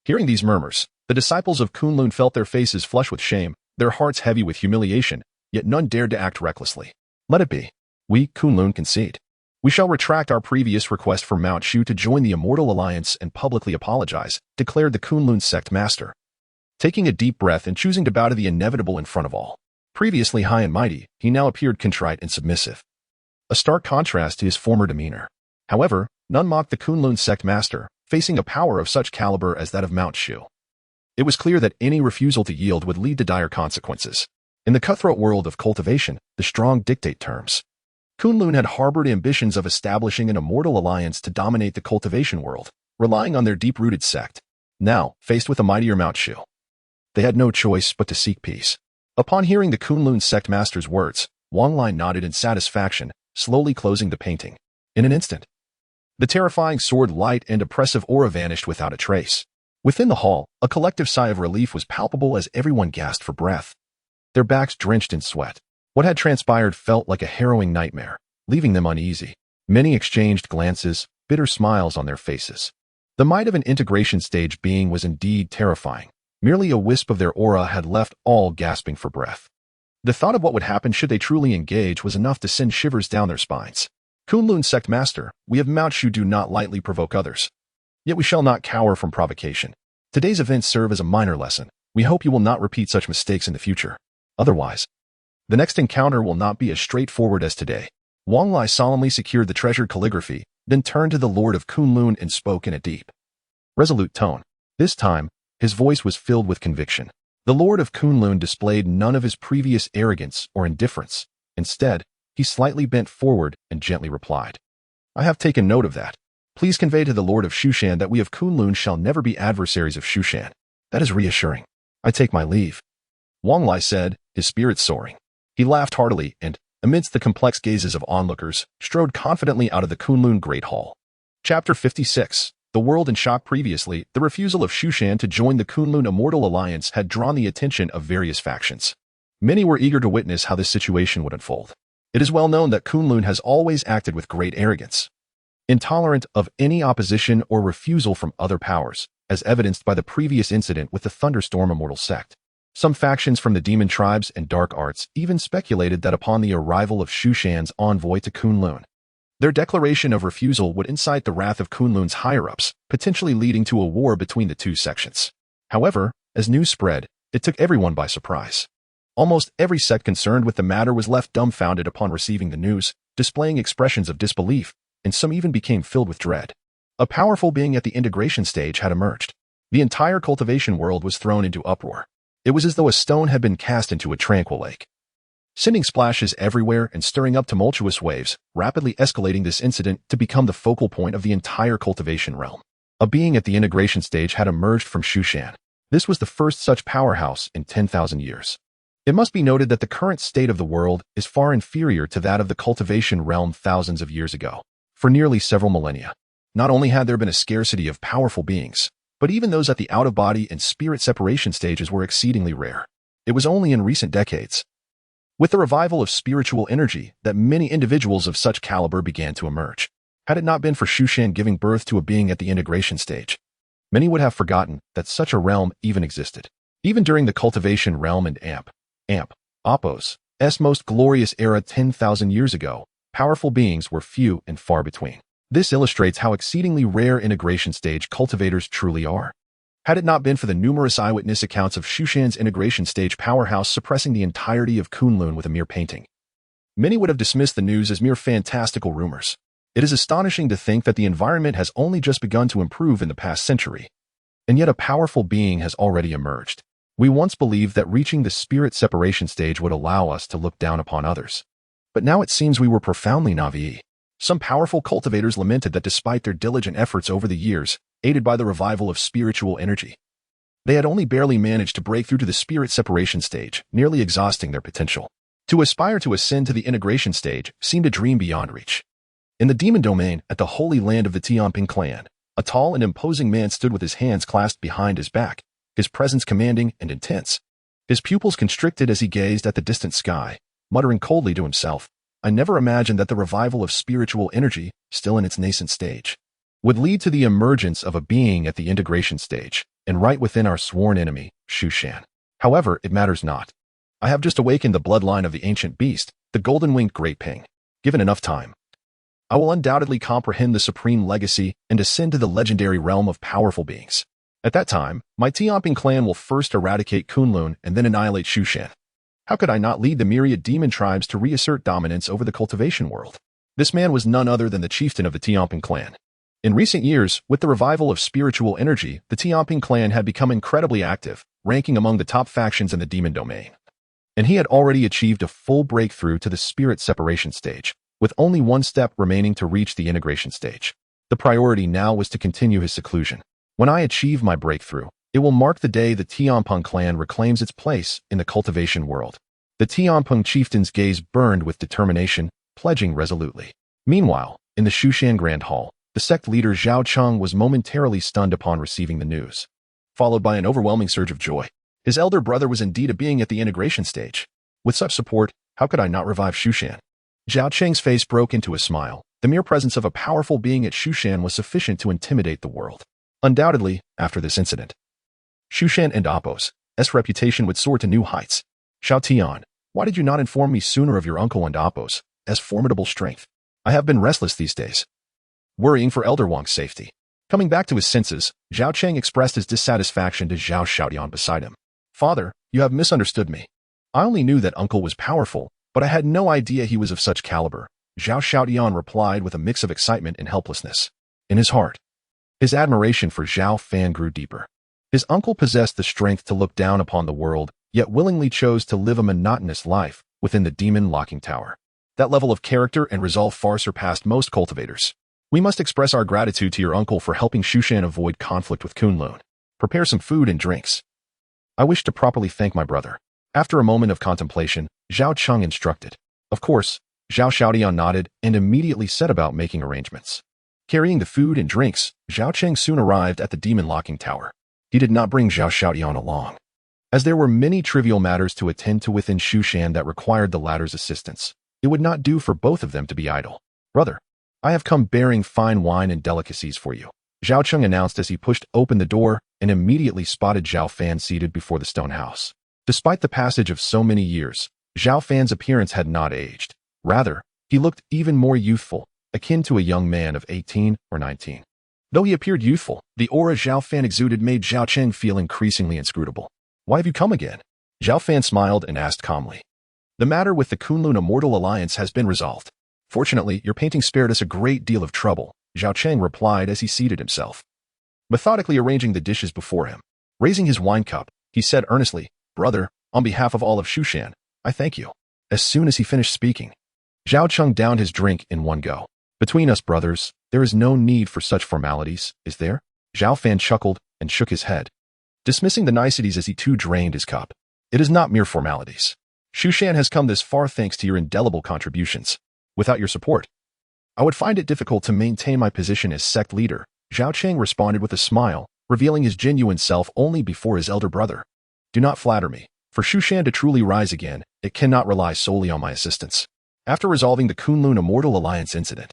Hearing these murmurs, the disciples of Kunlun felt their faces flush with shame, their hearts heavy with humiliation, yet none dared to act recklessly. Let it be. We, Kunlun, concede. We shall retract our previous request for Mount Shu to join the Immortal Alliance and publicly apologize, declared the Kunlun sect master, taking a deep breath and choosing to bow to the inevitable in front of all. Previously high and mighty, he now appeared contrite and submissive, a stark contrast to his former demeanor. However, none mocked the Kunlun sect master, facing a power of such caliber as that of Mount Shu. It was clear that any refusal to yield would lead to dire consequences. In the cutthroat world of cultivation, the strong dictate terms. Kunlun had harbored ambitions of establishing an immortal alliance to dominate the cultivation world, relying on their deep-rooted sect. Now, faced with a mightier Mount Shu, they had no choice but to seek peace. Upon hearing the Kunlun sect master's words, Wang Lai nodded in satisfaction, slowly closing the painting. In an instant, the terrifying sword light and oppressive aura vanished without a trace. Within the hall, a collective sigh of relief was palpable as everyone gasped for breath, their backs drenched in sweat. What had transpired felt like a harrowing nightmare, leaving them uneasy. Many exchanged glances, bitter smiles on their faces. The might of an integration stage being was indeed terrifying. Merely a wisp of their aura had left all gasping for breath. The thought of what would happen should they truly engage was enough to send shivers down their spines. Kunlun sect master, we of Mount Shu do not lightly provoke others. Yet we shall not cower from provocation. Today's events serve as a minor lesson. We hope you will not repeat such mistakes in the future. Otherwise, the next encounter will not be as straightforward as today. Wang Lai solemnly secured the treasured calligraphy, then turned to the Lord of Kunlun and spoke in a deep, resolute tone. This time, his voice was filled with conviction. The Lord of Kunlun displayed none of his previous arrogance or indifference. Instead, he slightly bent forward and gently replied, I have taken note of that. Please convey to the Lord of Shushan that we of Kunlun shall never be adversaries of Shushan. That is reassuring. I take my leave. Wang Lai said, his spirits soaring. He laughed heartily and, amidst the complex gazes of onlookers, strode confidently out of the Kunlun Great Hall. Chapter 56. The world in shock. Previously, the refusal of Shushan to join the Kunlun Immortal Alliance had drawn the attention of various factions. Many were eager to witness how this situation would unfold. It is well known that Kunlun has always acted with great arrogance, intolerant of any opposition or refusal from other powers, as evidenced by the previous incident with the Thunderstorm Immortal sect. Some factions from the demon tribes and dark arts even speculated that upon the arrival of Shushan's envoy to Kunlun, their declaration of refusal would incite the wrath of Kunlun's higher-ups, potentially leading to a war between the two sections. However, as news spread, it took everyone by surprise. Almost every sect concerned with the matter was left dumbfounded upon receiving the news, displaying expressions of disbelief, and some even became filled with dread. A powerful being at the integration stage had emerged. The entire cultivation world was thrown into uproar. It was as though a stone had been cast into a tranquil lake, sending splashes everywhere and stirring up tumultuous waves, rapidly escalating this incident to become the focal point of the entire cultivation realm. A being at the integration stage had emerged from Shushan. This was the first such powerhouse in 10,000 years. It must be noted that the current state of the world is far inferior to that of the cultivation realm thousands of years ago. For nearly several millennia, not only had there been a scarcity of powerful beings, but even those at the out-of-body and spirit separation stages were exceedingly rare. It was only in recent decades, with the revival of spiritual energy, that many individuals of such caliber began to emerge. Had it not been for Shushan giving birth to a being at the integration stage, many would have forgotten that such a realm even existed. Even during the cultivation realm and Apos' most glorious era 10,000 years ago, powerful beings were few and far between. This illustrates how exceedingly rare integration stage cultivators truly are. Had it not been for the numerous eyewitness accounts of Shushan's integration stage powerhouse suppressing the entirety of Kunlun with a mere painting, many would have dismissed the news as mere fantastical rumors. It is astonishing to think that the environment has only just begun to improve in the past century, and yet a powerful being has already emerged. We once believed that reaching the spirit separation stage would allow us to look down upon others, but now it seems we were profoundly naive. Some powerful cultivators lamented that despite their diligent efforts over the years, aided by the revival of spiritual energy, they had only barely managed to break through to the spirit separation stage, nearly exhausting their potential. To aspire to ascend to the integration stage seemed a dream beyond reach. In the demon domain, at the holy land of the Tianping clan, a tall and imposing man stood with his hands clasped behind his back, his presence commanding and intense. His pupils constricted as he gazed at the distant sky, muttering coldly to himself, I never imagined that the revival of spiritual energy, still in its nascent stage, would lead to the emergence of a being at the integration stage, and right within our sworn enemy, Shushan. However, it matters not. I have just awakened the bloodline of the ancient beast, the golden-winged Great Ping. Given enough time, I will undoubtedly comprehend the supreme legacy and ascend to the legendary realm of powerful beings. At that time, my Tianping clan will first eradicate Kunlun and then annihilate Shushan. How could I not lead the myriad demon tribes to reassert dominance over the cultivation world? This man was none other than the chieftain of the Tianping clan. In recent years, with the revival of spiritual energy, the Tianping clan had become incredibly active, ranking among the top factions in the demon domain. and he had already achieved a full breakthrough to the spirit separation stage, with only one step remaining to reach the integration stage. The priority now was to continue his seclusion. When I achieve my breakthrough, it will mark the day the Tianpeng clan reclaims its place in the cultivation world. The Tianpeng chieftain's gaze burned with determination, pledging resolutely. Meanwhile, in the Shushan Grand Hall, the sect leader Zhao Cheng was momentarily stunned upon receiving the news, followed by an overwhelming surge of joy. His elder brother was indeed a being at the integration stage. With such support, how could I not revive Shushan? Zhao Cheng's face broke into a smile. The mere presence of a powerful being at Shushan was sufficient to intimidate the world. Undoubtedly, after this incident, Shushan and Appo's reputation would soar to new heights. Xiao Tian, why did you not inform me sooner of your uncle and Appo's formidable strength? I have been restless these days, worrying for Elder Wang's safety. Coming back to his senses, Zhao Cheng expressed his dissatisfaction to Zhao Xiaotian beside him. Father, you have misunderstood me. I only knew that uncle was powerful, but I had no idea he was of such caliber. Zhao Xiaotian replied with a mix of excitement and helplessness. In his heart, his admiration for Zhao Fan grew deeper. His uncle possessed the strength to look down upon the world, yet willingly chose to live a monotonous life within the demon locking tower. That level of character and resolve far surpassed most cultivators. We must express our gratitude to your uncle for helping Shushan avoid conflict with Kunlun. Prepare some food and drinks. I wish to properly thank my brother. After a moment of contemplation, Zhao Cheng instructed. Of course, Zhao Xiaotian nodded and immediately set about making arrangements. Carrying the food and drinks, Zhao Cheng soon arrived at the demon locking tower. He did not bring Zhao Xiaotian along, as there were many trivial matters to attend to within Shushan that required the latter's assistance. It would not do for both of them to be idle. Brother, I have come bearing fine wine and delicacies for you, Zhao Cheng announced as he pushed open the door and immediately spotted Zhao Fan seated before the stone house. Despite the passage of so many years, Zhao Fan's appearance had not aged. Rather, he looked even more youthful, akin to a young man of 18 or 19. Though he appeared youthful, the aura Zhao Fan exuded made Zhao Cheng feel increasingly inscrutable. Why have you come again? Zhao Fan smiled and asked calmly. The matter with the Kunlun Immortal Alliance has been resolved. Fortunately, your painting spared us a great deal of trouble, Zhao Cheng replied as he seated himself, methodically arranging the dishes before him. Raising his wine cup, he said earnestly, Brother, on behalf of all of Shushan, I thank you. As soon as he finished speaking, Zhao Cheng downed his drink in one go. Between us, brothers, there is no need for such formalities, is there? Zhao Fan chuckled and shook his head, dismissing the niceties as he too drained his cup. It is not mere formalities. Shushan has come this far thanks to your indelible contributions. Without your support, I would find it difficult to maintain my position as sect leader. Zhao Cheng responded with a smile, revealing his genuine self only before his elder brother. Do not flatter me. For Shushan to truly rise again, it cannot rely solely on my assistance. After resolving the Kunlun Immortal Alliance incident,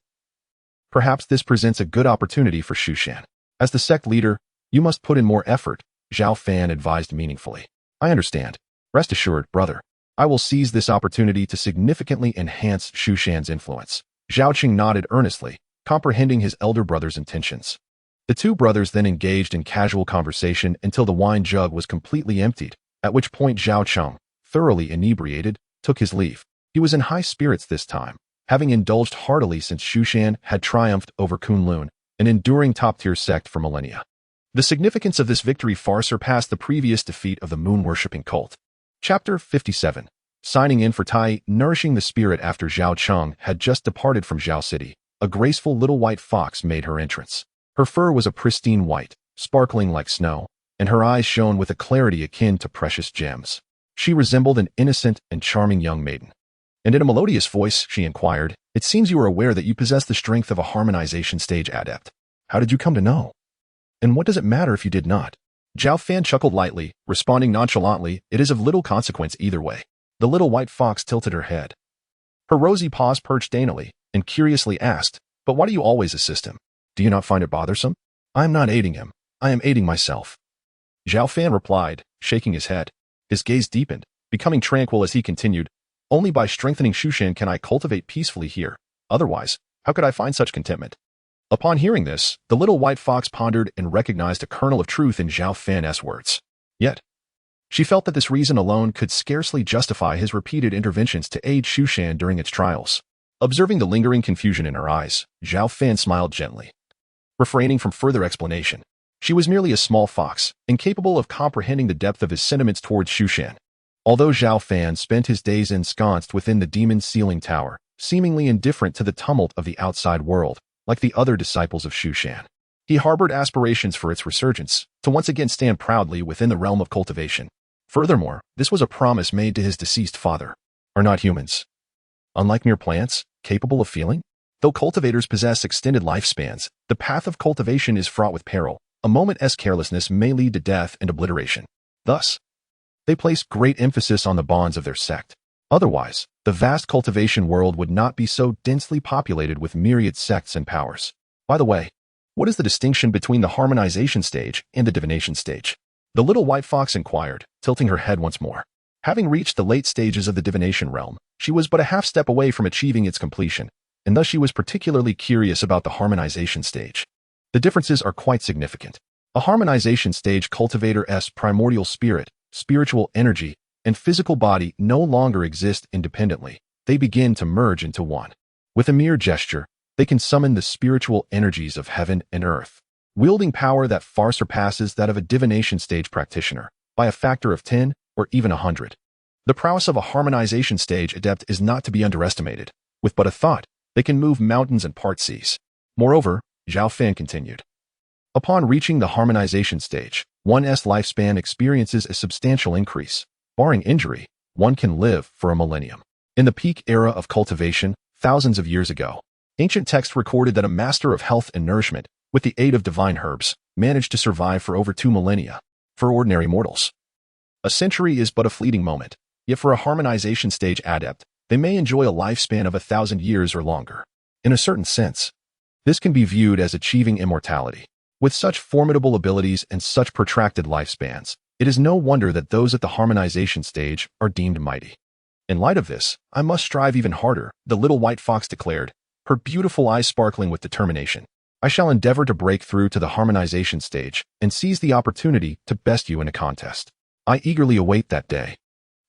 perhaps this presents a good opportunity for Shushan. As the sect leader, you must put in more effort, Zhao Fan advised meaningfully. I understand. Rest assured, brother. I will seize this opportunity to significantly enhance Shushan's influence. Zhao Cheng nodded earnestly, comprehending his elder brother's intentions. The two brothers then engaged in casual conversation until the wine jug was completely emptied, at which point Zhao Cheng, thoroughly inebriated, took his leave. He was in high spirits this time, having indulged heartily since Shushan had triumphed over Kunlun, an enduring top-tier sect for millennia. The significance of this victory far surpassed the previous defeat of the moon-worshipping cult. Chapter 57. Signing in for Tai, nourishing the spirit after Zhao Cheng had just departed from Zhao City, a graceful little white fox made her entrance. Her fur was a pristine white, sparkling like snow, and her eyes shone with a clarity akin to precious gems. She resembled an innocent and charming young maiden. And in a melodious voice, she inquired, It seems you are aware that you possess the strength of a harmonization stage adept. How did you come to know? And what does it matter if you did not? Zhao Fan chuckled lightly, responding nonchalantly, It is of little consequence either way. The little white fox tilted her head. Her rosy paws perched daintily, and curiously asked, But why do you always assist him? Do you not find it bothersome? I am not aiding him. I am aiding myself. Zhao Fan replied, shaking his head. His gaze deepened, becoming tranquil as he continued, Only by strengthening Shushan can I cultivate peacefully here. Otherwise, how could I find such contentment? Upon hearing this, the little white fox pondered and recognized a kernel of truth in Zhao Fan's words. Yet, she felt that this reason alone could scarcely justify his repeated interventions to aid Shushan during its trials. Observing the lingering confusion in her eyes, Zhao Fan smiled gently, refraining from further explanation. She was merely a small fox, incapable of comprehending the depth of his sentiments towards Shushan. Although Zhao Fan spent his days ensconced within the demon's ceiling tower, seemingly indifferent to the tumult of the outside world, like the other disciples of Shu Shan, he harbored aspirations for its resurgence, to once again stand proudly within the realm of cultivation. Furthermore, this was a promise made to his deceased father. Are not humans, unlike mere plants, capable of feeling? Though cultivators possess extended lifespans, the path of cultivation is fraught with peril. A moment's carelessness may lead to death and obliteration. Thus, they placed great emphasis on the bonds of their sect. Otherwise, the vast cultivation world would not be so densely populated with myriad sects and powers. By the way, what is the distinction between the harmonization stage and the divination stage? The little white fox inquired, tilting her head once more. Having reached the late stages of the divination realm, she was but a half step away from achieving its completion, and thus she was particularly curious about the harmonization stage. The differences are quite significant. A harmonization stage cultivator's primordial spirit, spiritual energy, and physical body no longer exist independently. They begin to merge into one. With a mere gesture, they can summon the spiritual energies of heaven and earth, wielding power that far surpasses that of a divination stage practitioner by a factor of 10 or even 100. The prowess of a harmonization stage adept is not to be underestimated. With but a thought, they can move mountains and part seas. Moreover, Zhao Fan continued, upon reaching the harmonization stage, one's lifespan experiences a substantial increase. Barring injury, one can live for a millennium. In the peak era of cultivation, thousands of years ago, ancient texts recorded that a master of health and nourishment, with the aid of divine herbs, managed to survive for over 2 millennia. For ordinary mortals, a century is but a fleeting moment, yet for a harmonization stage adept, they may enjoy a lifespan of 1,000 years or longer. In a certain sense, this can be viewed as achieving immortality. With such formidable abilities and such protracted lifespans, it is no wonder that those at the harmonization stage are deemed mighty. In light of this, I must strive even harder, the little white fox declared, her beautiful eyes sparkling with determination. I shall endeavor to break through to the harmonization stage and seize the opportunity to best you in a contest. I eagerly await that day.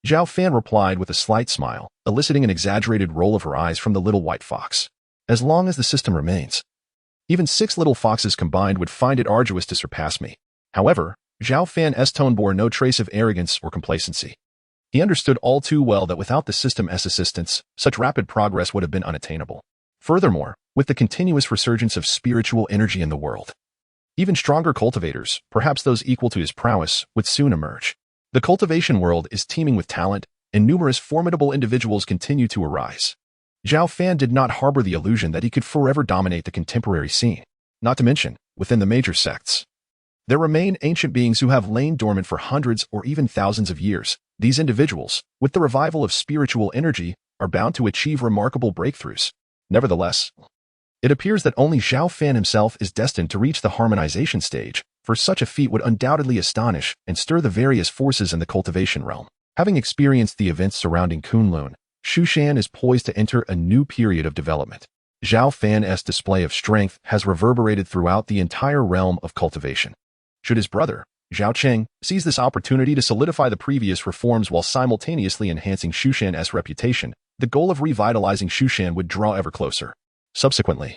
Zhao Fan replied with a slight smile, eliciting an exaggerated roll of her eyes from the little white fox. As long as the system remains, even 6 little foxes combined would find it arduous to surpass me. However, Zhao Fan's tone bore no trace of arrogance or complacency. He understood all too well that without the system's assistance, such rapid progress would have been unattainable. Furthermore, with the continuous resurgence of spiritual energy in the world, even stronger cultivators, perhaps those equal to his prowess, would soon emerge. The cultivation world is teeming with talent, and numerous formidable individuals continue to arise. Zhao Fan did not harbor the illusion that he could forever dominate the contemporary scene. Not to mention, within the major sects, there remain ancient beings who have lain dormant for hundreds or even thousands of years. These individuals, with the revival of spiritual energy, are bound to achieve remarkable breakthroughs. Nevertheless, it appears that only Zhao Fan himself is destined to reach the harmonization stage, for such a feat would undoubtedly astonish and stir the various forces in the cultivation realm. Having experienced the events surrounding Kunlun, Shu Shan is poised to enter a new period of development. Zhao Fan's display of strength has reverberated throughout the entire realm of cultivation. Should his brother, Zhao Cheng, seize this opportunity to solidify the previous reforms while simultaneously enhancing Shu Shan's reputation, the goal of revitalizing Shu Shan would draw ever closer. Subsequently,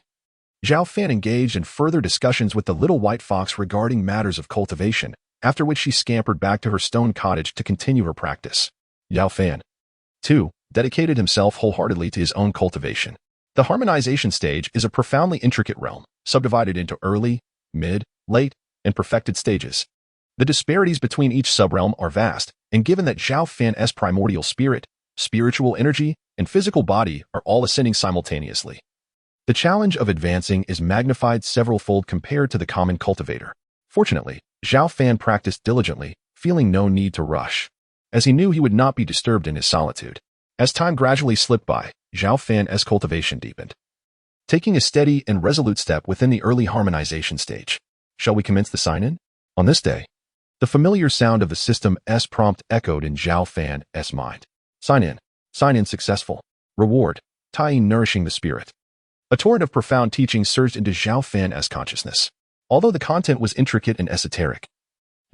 Zhao Fan engaged in further discussions with the little white fox regarding matters of cultivation, after which she scampered back to her stone cottage to continue her practice. Zhao Fan, too, dedicated himself wholeheartedly to his own cultivation. The harmonization stage is a profoundly intricate realm, subdivided into early, mid, late, and perfected stages. The disparities between each subrealm are vast, and given that Zhao Fan's primordial spirit, spiritual energy, and physical body are all ascending simultaneously, the challenge of advancing is magnified several-fold compared to the common cultivator. Fortunately, Zhao Fan practiced diligently, feeling no need to rush, as he knew he would not be disturbed in his solitude. As time gradually slipped by, Zhao Fan's cultivation deepened, taking a steady and resolute step within the early harmonization stage. Shall we commence the sign-in? On this day, the familiar sound of the system's prompt echoed in Zhao Fan's mind. Sign in. Sign in successful. Reward. Tai nourishing the spirit. A torrent of profound teaching surged into Zhao Fan's consciousness. Although the content was intricate and esoteric,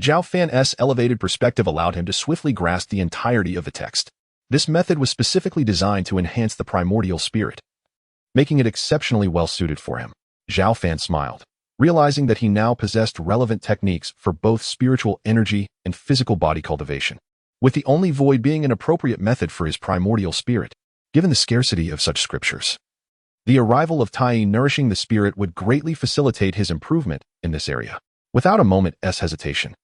Zhao Fan's elevated perspective allowed him to swiftly grasp the entirety of the text. This method was specifically designed to enhance the primordial spirit, making it exceptionally well-suited for him. Zhao Fan smiled, realizing that he now possessed relevant techniques for both spiritual energy and physical body cultivation. with the only void being an appropriate method for his primordial spirit, given the scarcity of such scriptures. The arrival of Tai nourishing the spirit would greatly facilitate his improvement in this area. Without a moment's hesitation,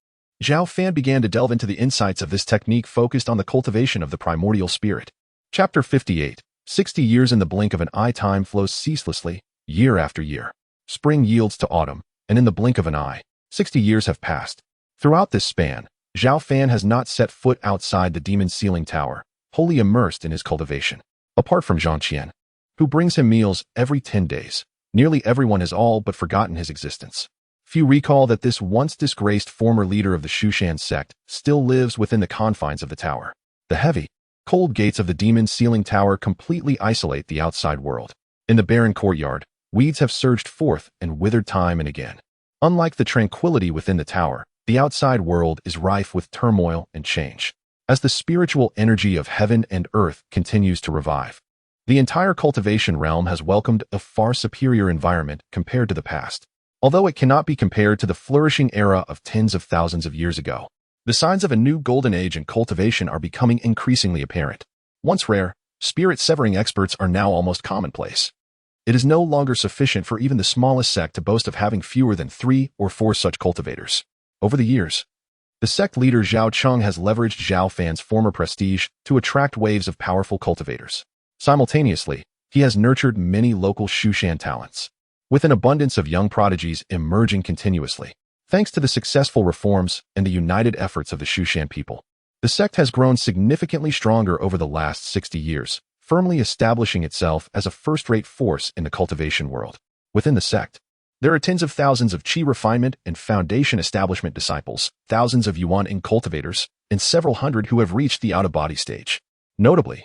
Zhao Fan began to delve into the insights of this technique focused on the cultivation of the primordial spirit. Chapter 58. 60 years in the blink of an eye. Time flows ceaselessly, year after year. Spring yields to autumn, and in the blink of an eye, 60 years have passed. Throughout this span, Zhao Fan has not set foot outside the demon ceiling tower, wholly immersed in his cultivation. Apart from Zhang Qian, who brings him meals every 10 days, nearly everyone has all but forgotten his existence. Few recall that this once disgraced former leader of the Shushan sect still lives within the confines of the tower. The heavy, cold gates of the demon ceiling tower completely isolate the outside world. In the barren courtyard, weeds have surged forth and withered time and again. Unlike the tranquility within the tower, the outside world is rife with turmoil and change. As the spiritual energy of heaven and earth continues to revive, the entire cultivation realm has welcomed a far superior environment compared to the past. Although it cannot be compared to the flourishing era of tens of thousands of years ago, the signs of a new golden age in cultivation are becoming increasingly apparent. Once rare, spirit-severing experts are now almost commonplace. It is no longer sufficient for even the smallest sect to boast of having fewer than 3 or 4 such cultivators. Over the years, the sect leader Zhao Cheng has leveraged Zhao Fan's former prestige to attract waves of powerful cultivators. Simultaneously, he has nurtured many local Shushan talents, with an abundance of young prodigies emerging continuously. Thanks to the successful reforms and the united efforts of the Shushan people, the sect has grown significantly stronger over the last 60 years, firmly establishing itself as a first-rate force in the cultivation world. Within the sect, there are tens of thousands of Qi refinement and foundation establishment disciples, thousands of Yuan in cultivators, and several hundred who have reached the out-of-body stage. Notably,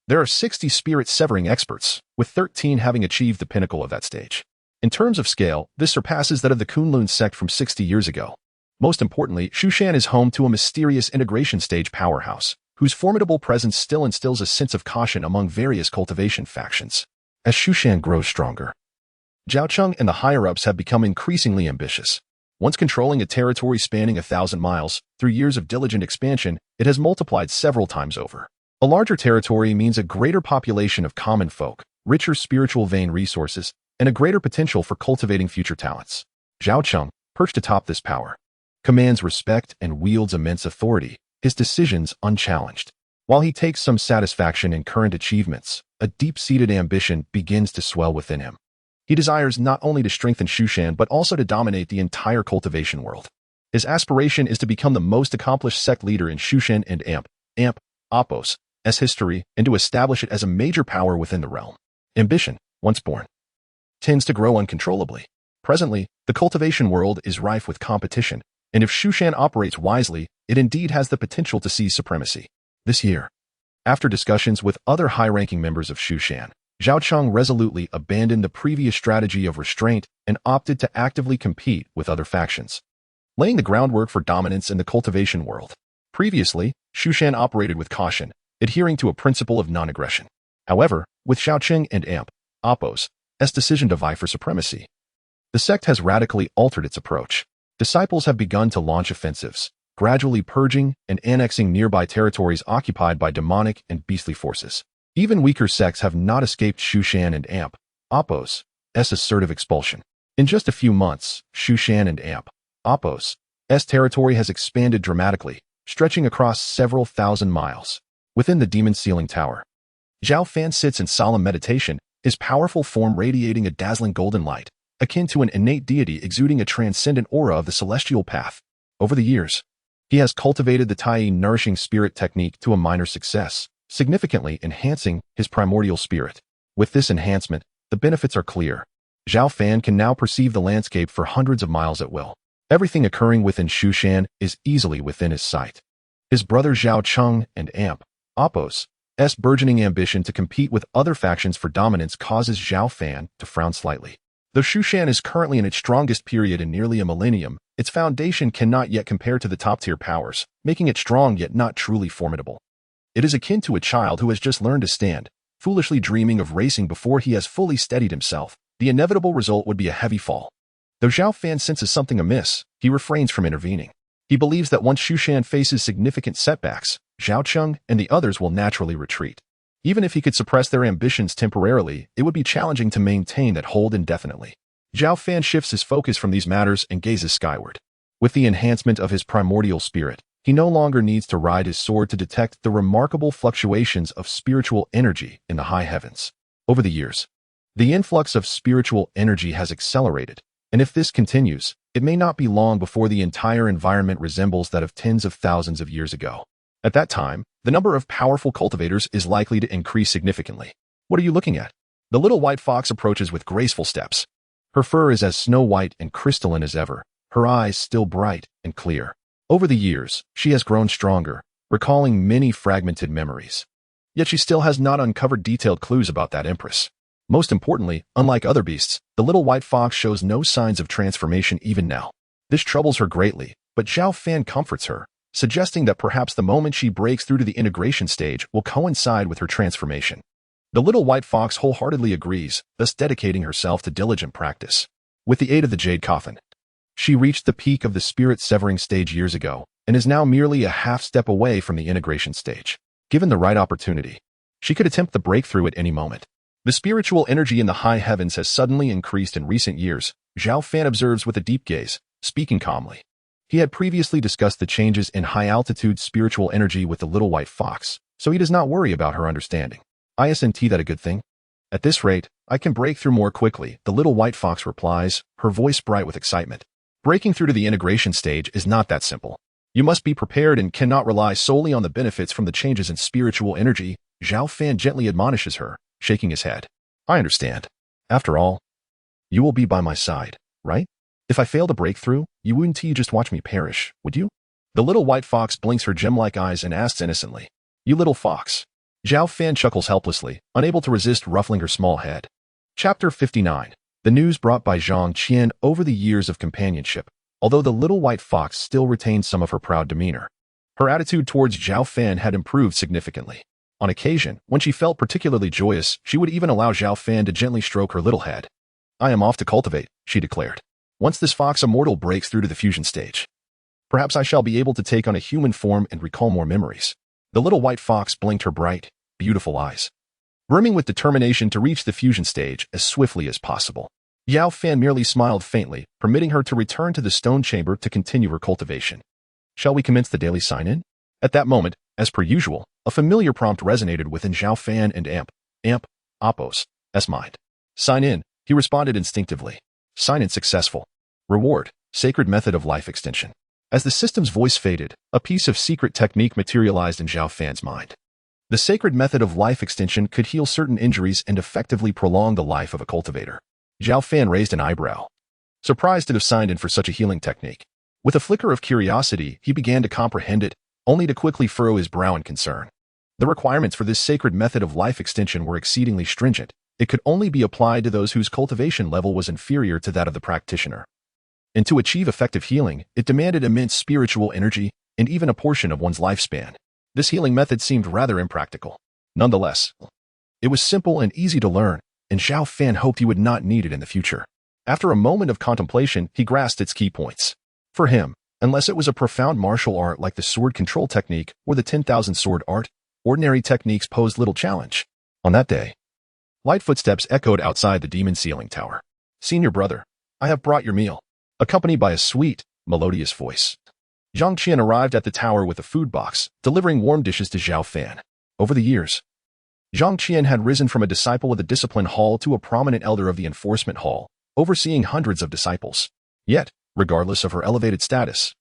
there are 60 spirit-severing experts, with 13 having achieved the pinnacle of that stage. In terms of scale, this surpasses that of the Kunlun sect from 60 years ago. Most importantly, Shushan is home to a mysterious integration stage powerhouse, whose formidable presence still instills a sense of caution among various cultivation factions. As Shushan grows stronger, Zhao Cheng and the higher-ups have become increasingly ambitious. Once controlling a territory spanning 1,000 miles, through years of diligent expansion, it has multiplied several times over. A larger territory means a greater population of common folk, richer spiritual vein resources, and a greater potential for cultivating future talents. Zhao Cheng, perched atop this power, commands respect and wields immense authority, his decisions unchallenged. While he takes some satisfaction in current achievements, a deep-seated ambition begins to swell within him. He desires not only to strengthen Shushan but also to dominate the entire cultivation world. His aspiration is to become the most accomplished sect leader in Shushan and Appos' history, and to establish it as a major power within the realm. Ambition, once born, tends to grow uncontrollably. Presently, the cultivation world is rife with competition, and if Shushan operates wisely, it indeed has the potential to seize supremacy. This year, after discussions with other high-ranking members of Shushan, Zhao Cheng resolutely abandoned the previous strategy of restraint and opted to actively compete with other factions, laying the groundwork for dominance in the cultivation world. Previously, Shushan operated with caution, adhering to a principle of non-aggression. However, with Zhao Cheng and Appos' decision to vie for supremacy, the sect has radically altered its approach. Disciples have begun to launch offensives, gradually purging and annexing nearby territories occupied by demonic and beastly forces. Even weaker sects have not escaped Shushan and Appos' assertive expulsion. In just a few months, Shushan and Appos' territory has expanded dramatically, stretching across several thousand miles. Within the demon ceiling tower, Zhao Fan sits in solemn meditation, his powerful form radiating a dazzling golden light, akin to an innate deity exuding a transcendent aura of the celestial path. Over the years, he has cultivated the Tai nourishing spirit technique to a minor success, significantly enhancing his primordial spirit. With this enhancement, the benefits are clear. Zhao Fan can now perceive the landscape for hundreds of miles at will. Everything occurring within Shushan is easily within his sight. His brother Zhao Cheng and Appos' burgeoning ambition to compete with other factions for dominance causes Zhao Fan to frown slightly. Though Shushan is currently in its strongest period in nearly a millennium, its foundation cannot yet compare to the top-tier powers, making it strong yet not truly formidable. It is akin to a child who has just learned to stand, foolishly dreaming of racing before he has fully steadied himself. The inevitable result would be a heavy fall. Though Zhao Fan senses something amiss, he refrains from intervening. He believes that once Shushan faces significant setbacks, Zhao Cheng and the others will naturally retreat. Even if he could suppress their ambitions temporarily, it would be challenging to maintain that hold indefinitely. Zhao Fan shifts his focus from these matters and gazes skyward. With the enhancement of his primordial spirit, he no longer needs to ride his sword to detect the remarkable fluctuations of spiritual energy in the high heavens. Over the years, the influx of spiritual energy has accelerated, and if this continues, it may not be long before the entire environment resembles that of tens of thousands of years ago. At that time, the number of powerful cultivators is likely to increase significantly. What are you looking at? The little white fox approaches with graceful steps. Her fur is as snow-white and crystalline as ever, her eyes still bright and clear. Over the years, she has grown stronger, recalling many fragmented memories. Yet she still has not uncovered detailed clues about that empress. Most importantly, unlike other beasts, the little white fox shows no signs of transformation even now. This troubles her greatly, but Zhao Fan comforts her, suggesting that perhaps the moment she breaks through to the integration stage will coincide with her transformation. The little white fox wholeheartedly agrees, thus dedicating herself to diligent practice. With the aid of the jade coffin, she reached the peak of the spirit-severing stage years ago and is now merely a half-step away from the integration stage. Given the right opportunity, she could attempt the breakthrough at any moment. The spiritual energy in the high heavens has suddenly increased in recent years, Zhao Fan observes with a deep gaze, speaking calmly. He had previously discussed the changes in high-altitude spiritual energy with the little white fox, so he does not worry about her understanding. Isn't that a good thing? At this rate, I can break through more quickly, the little white fox replies, her voice bright with excitement. Breaking through to the integration stage is not that simple. You must be prepared and cannot rely solely on the benefits from the changes in spiritual energy, Zhao Fan gently admonishes her, shaking his head. I understand. After all, you will be by my side, right? If I fail to break through, you wouldn't just watch me perish, would you? The little white fox blinks her gem-like eyes and asks innocently, You little fox. Zhao Fan chuckles helplessly, unable to resist ruffling her small head. Chapter 59. The news brought by Zhang Qian over the years of companionship, although the little white fox still retained some of her proud demeanor. Her attitude towards Zhao Fan had improved significantly. On occasion, when she felt particularly joyous, she would even allow Zhao Fan to gently stroke her little head. I am off to cultivate, she declared. Once this fox immortal breaks through to the fusion stage, perhaps I shall be able to take on a human form and recall more memories. The little white fox blinked her bright, beautiful eyes, brimming with determination to reach the fusion stage as swiftly as possible. Zhao Fan merely smiled faintly, permitting her to return to the stone chamber to continue her cultivation. Shall we commence the daily sign-in? At that moment, as per usual, a familiar prompt resonated within Zhao Fan and Appos' mind. Sign in, he responded instinctively. Sign-in successful. Reward, sacred method of life extension. As the system's voice faded, a piece of secret technique materialized in Zhao Fan's mind. The sacred method of life extension could heal certain injuries and effectively prolong the life of a cultivator. Zhao Fan raised an eyebrow, surprised to have signed in for such a healing technique. With a flicker of curiosity, he began to comprehend it, only to quickly furrow his brow in concern. The requirements for this sacred method of life extension were exceedingly stringent. It could only be applied to those whose cultivation level was inferior to that of the practitioner. And to achieve effective healing, it demanded immense spiritual energy and even a portion of one's lifespan. This healing method seemed rather impractical. Nonetheless, it was simple and easy to learn, and Zhao Fan hoped he would not need it in the future. After a moment of contemplation, he grasped its key points. For him, unless it was a profound martial art like the sword control technique or the 10,000 sword art, ordinary techniques posed little challenge. On that day, light footsteps echoed outside the demon ceiling tower. Senior brother, I have brought your meal, accompanied by a sweet, melodious voice. Zhang Qian arrived at the tower with a food box, delivering warm dishes to Zhao Fan. Over the years, Zhang Qian had risen from a disciple of the discipline hall to a prominent elder of the enforcement hall, overseeing hundreds of disciples. Yet, regardless of her elevated status,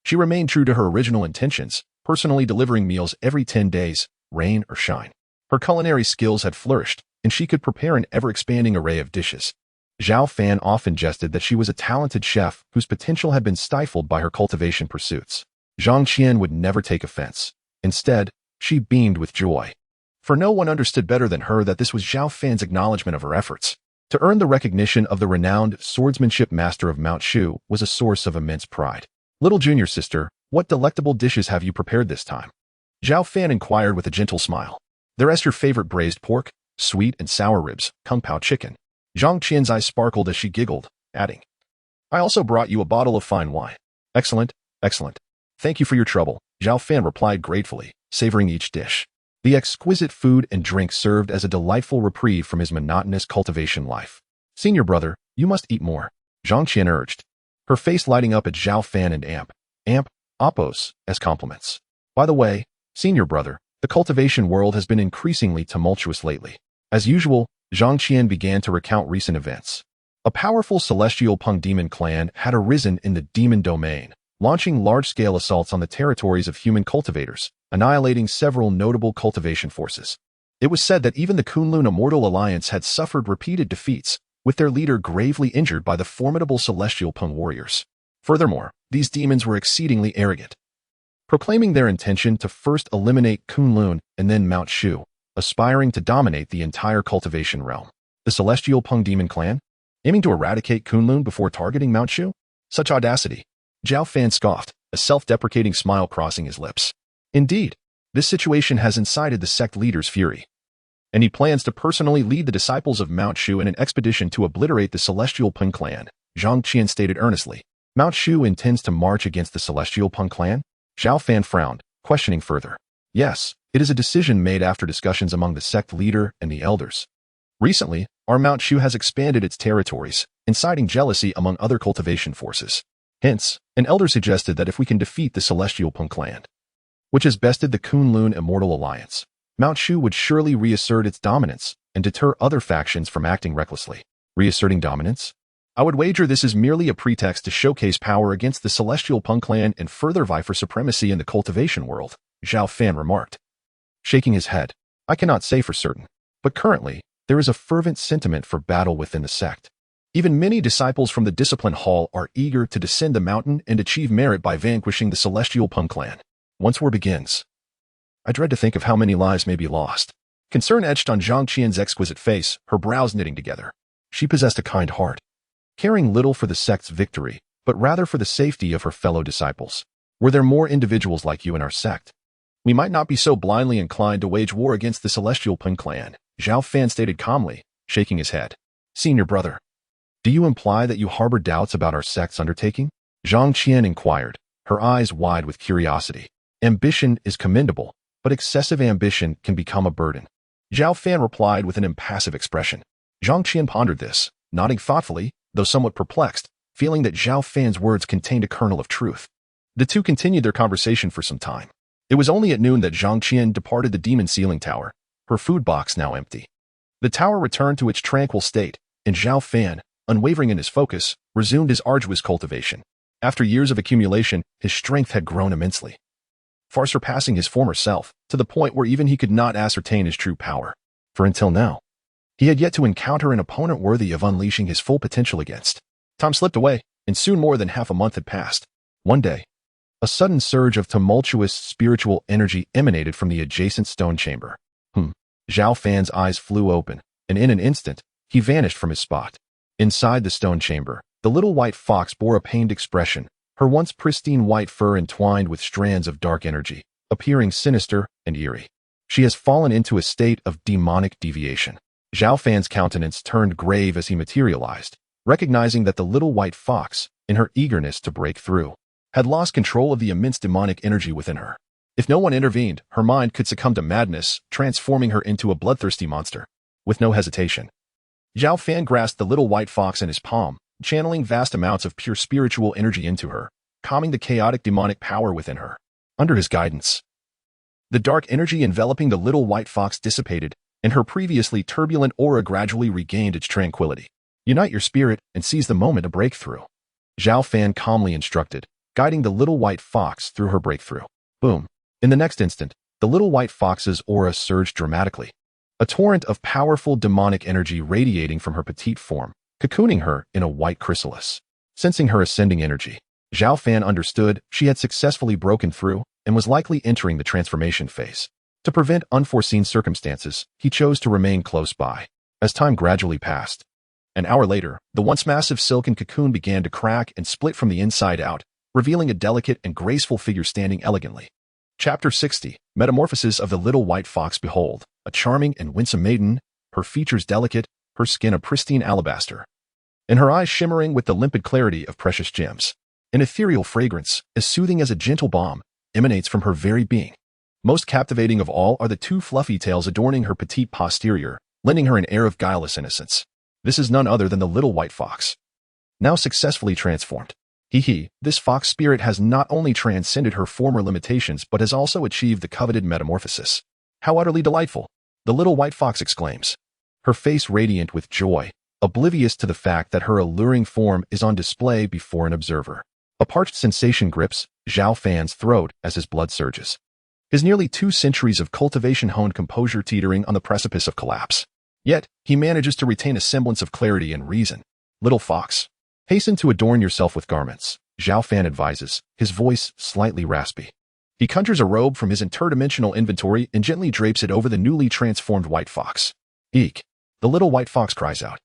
she remained true to her original intentions, personally delivering meals every 10 days, rain or shine. Her culinary skills had flourished, and she could prepare an ever-expanding array of dishes. Zhao Fan often jested that she was a talented chef whose potential had been stifled by her cultivation pursuits. Zhang Qian would never take offense. Instead, she beamed with joy. For no one understood better than her that this was Zhao Fan's acknowledgement of her efforts. To earn the recognition of the renowned swordsmanship master of Mount Shu was a source of immense pride. Little junior sister, what delectable dishes have you prepared this time? Zhao Fan inquired with a gentle smile. There's your favorite braised pork, sweet and sour ribs, kung pao chicken. Zhang Qian's eyes sparkled as she giggled, adding, I also brought you a bottle of fine wine. Excellent, excellent. Thank you for your trouble, Zhao Fan replied gratefully, savoring each dish. The exquisite food and drink served as a delightful reprieve from his monotonous cultivation life. Senior brother, you must eat more, Zhang Qian urged, her face lighting up at Zhao Fan and Oppos, as compliments. By the way, senior brother, the cultivation world has been increasingly tumultuous lately. As usual, Zhang Qian began to recount recent events. A powerful celestial Peng demon clan had arisen in the demon domain, launching large-scale assaults on the territories of human cultivators, annihilating several notable cultivation forces. It was said that even the Kunlun Immortal Alliance had suffered repeated defeats, with their leader gravely injured by the formidable celestial Peng warriors. Furthermore, these demons were exceedingly arrogant, proclaiming their intention to first eliminate Kunlun and then Mount Shu, aspiring to dominate the entire cultivation realm. The celestial Peng demon clan, aiming to eradicate Kunlun before targeting Mount Shu? Such audacity! Zhao Fan scoffed, a self-deprecating smile crossing his lips. Indeed, this situation has incited the sect leader's fury, and he plans to personally lead the disciples of Mount Shu in an expedition to obliterate the celestial Peng clan, Zhang Qian stated earnestly. Mount Shu intends to march against the celestial Peng clan? Zhao Fan frowned, questioning further. Yes, it is a decision made after discussions among the sect leader and the elders. Recently, our Mount Shu has expanded its territories, inciting jealousy among other cultivation forces. Hence, an elder suggested that if we can defeat the celestial Peng clan, which has bested the Kunlun Immortal Alliance, Mount Shu would surely reassert its dominance and deter other factions from acting recklessly. Reasserting dominance? I would wager this is merely a pretext to showcase power against the celestial Peng clan and further vie for supremacy in the cultivation world, Zhao Fan remarked, shaking his head. I cannot say for certain, but currently, there is a fervent sentiment for battle within the sect. Even many disciples from the Discipline Hall are eager to descend the mountain and achieve merit by vanquishing the celestial Peng clan. Once war begins, I dread to think of how many lives may be lost. Concern etched on Zhang Qian's exquisite face, her brows knitting together. She possessed a kind heart, caring little for the sect's victory, but rather for the safety of her fellow disciples. Were there more individuals like you in our sect, we might not be so blindly inclined to wage war against the celestial Peng clan, Zhao Fan stated calmly, shaking his head. Senior brother, do you imply that you harbor doubts about our sect's undertaking? Zhang Qian inquired, her eyes wide with curiosity. Ambition is commendable, but excessive ambition can become a burden. Zhao Fan replied with an impassive expression. Zhang Qian pondered this, nodding thoughtfully, though somewhat perplexed, feeling that Zhao Fan's words contained a kernel of truth. The two continued their conversation for some time. It was only at noon that Zhang Qian departed the demon ceiling tower, her food box now empty. The tower returned to its tranquil state, and Zhao Fan, unwavering in his focus, resumed his arduous cultivation. After years of accumulation, his strength had grown immensely, far surpassing his former self, to the point where even he could not ascertain his true power. For until now, he had yet to encounter an opponent worthy of unleashing his full potential against. Time slipped away, and soon more than half a month had passed. One day, a sudden surge of tumultuous spiritual energy emanated from the adjacent stone chamber. Zhao Fan's eyes flew open, and in an instant, he vanished from his spot. Inside the stone chamber, the little white fox bore a pained expression, her once pristine white fur entwined with strands of dark energy, appearing sinister and eerie. She has fallen into a state of demonic deviation. Zhao Fan's countenance turned grave as he materialized, recognizing that the little white fox, in her eagerness to break through, had lost control of the immense demonic energy within her. If no one intervened, her mind could succumb to madness, transforming her into a bloodthirsty monster. With no hesitation, Zhao Fan grasped the little white fox in his palm, channeling vast amounts of pure spiritual energy into her, calming the chaotic demonic power within her. Under his guidance, the dark energy enveloping the little white fox dissipated, and her previously turbulent aura gradually regained its tranquility. Unite your spirit and seize the moment to break through, Zhao Fan calmly instructed, guiding the little white fox through her breakthrough. Boom. In the next instant, the little white fox's aura surged dramatically, a torrent of powerful demonic energy radiating from her petite form, cocooning her in a white chrysalis. Sensing her ascending energy, Zhao Fan understood she had successfully broken through and was likely entering the transformation phase. To prevent unforeseen circumstances, he chose to remain close by. As time gradually passed, an hour later, the once massive silken cocoon began to crack and split from the inside out, revealing a delicate and graceful figure standing elegantly. Chapter 60, Metamorphosis of the Little White Fox. Behold, a charming and winsome maiden, her features delicate, her skin a pristine alabaster, and her eyes shimmering with the limpid clarity of precious gems. An ethereal fragrance, as soothing as a gentle balm, emanates from her very being. Most captivating of all are the two fluffy tails adorning her petite posterior, lending her an air of guileless innocence. This is none other than the little white fox, now successfully transformed. This fox spirit has not only transcended her former limitations but has also achieved the coveted metamorphosis. How utterly delightful! The little white fox exclaims, her face radiant with joy, oblivious to the fact that her alluring form is on display before an observer. A parched sensation grips Zhao Fan's throat as his blood surges. His nearly 2 centuries of cultivation-honed composure teetering on the precipice of collapse. Yet, he manages to retain a semblance of clarity and reason. Little fox, hasten to adorn yourself with garments, Zhao Fan advises, his voice slightly raspy. He conjures a robe from his interdimensional inventory and gently drapes it over the newly transformed white fox. Eek! The little white fox cries out,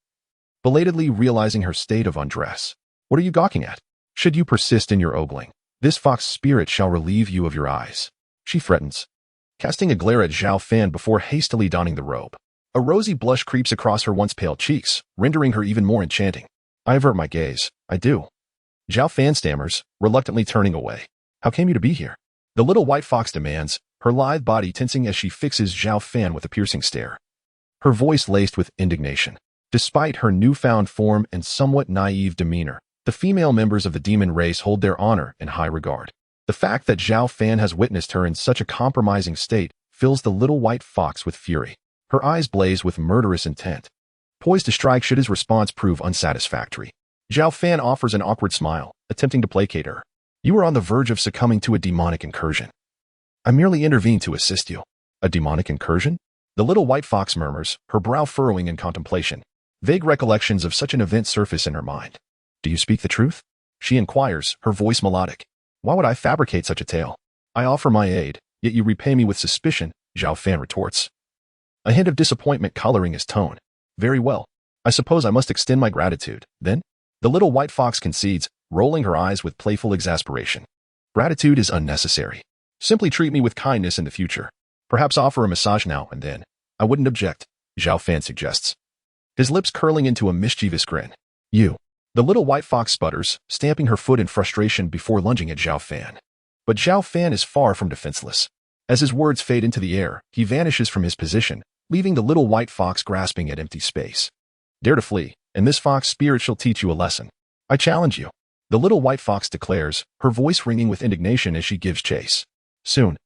belatedly realizing her state of undress. What are you gawking at? Should you persist in your ogling, this fox spirit shall relieve you of your eyes, she threatens, casting a glare at Zhao Fan before hastily donning the robe. A rosy blush creeps across her once pale cheeks, rendering her even more enchanting. I avert my gaze. I do. Zhao Fan stammers, reluctantly turning away. How came you to be here? The little white fox demands, her lithe body tensing as she fixes Zhao Fan with a piercing stare. Her voice laced with indignation. Despite her newfound form and somewhat naive demeanor, the female members of the demon race hold their honor in high regard. The fact that Zhao Fan has witnessed her in such a compromising state fills the little white fox with fury. Her eyes blaze with murderous intent, poised to strike should his response prove unsatisfactory. Zhao Fan offers an awkward smile, attempting to placate her. You are on the verge of succumbing to a demonic incursion. I merely intervene to assist you. A demonic incursion? The little white fox murmurs, her brow furrowing in contemplation. Vague recollections of such an event surface in her mind. Do you speak the truth? She inquires, her voice melodic. Why would I fabricate such a tale? I offer my aid, yet you repay me with suspicion, Zhao Fan retorts. A hint of disappointment coloring his tone. Very well. I suppose I must extend my gratitude, then? The little white fox concedes, rolling her eyes with playful exasperation. Gratitude is unnecessary. Simply treat me with kindness in the future. Perhaps offer a massage now and then. I wouldn't object, Zhao Fan suggests, his lips curling into a mischievous grin. You. The little white fox sputters, stamping her foot in frustration before lunging at Zhao Fan. But Zhao Fan is far from defenseless. As his words fade into the air, he vanishes from his position, leaving the little white fox grasping at empty space. Dare to flee, and this fox spirit shall teach you a lesson. I challenge you. The little white fox declares, her voice ringing with indignation as she gives chase. Soon,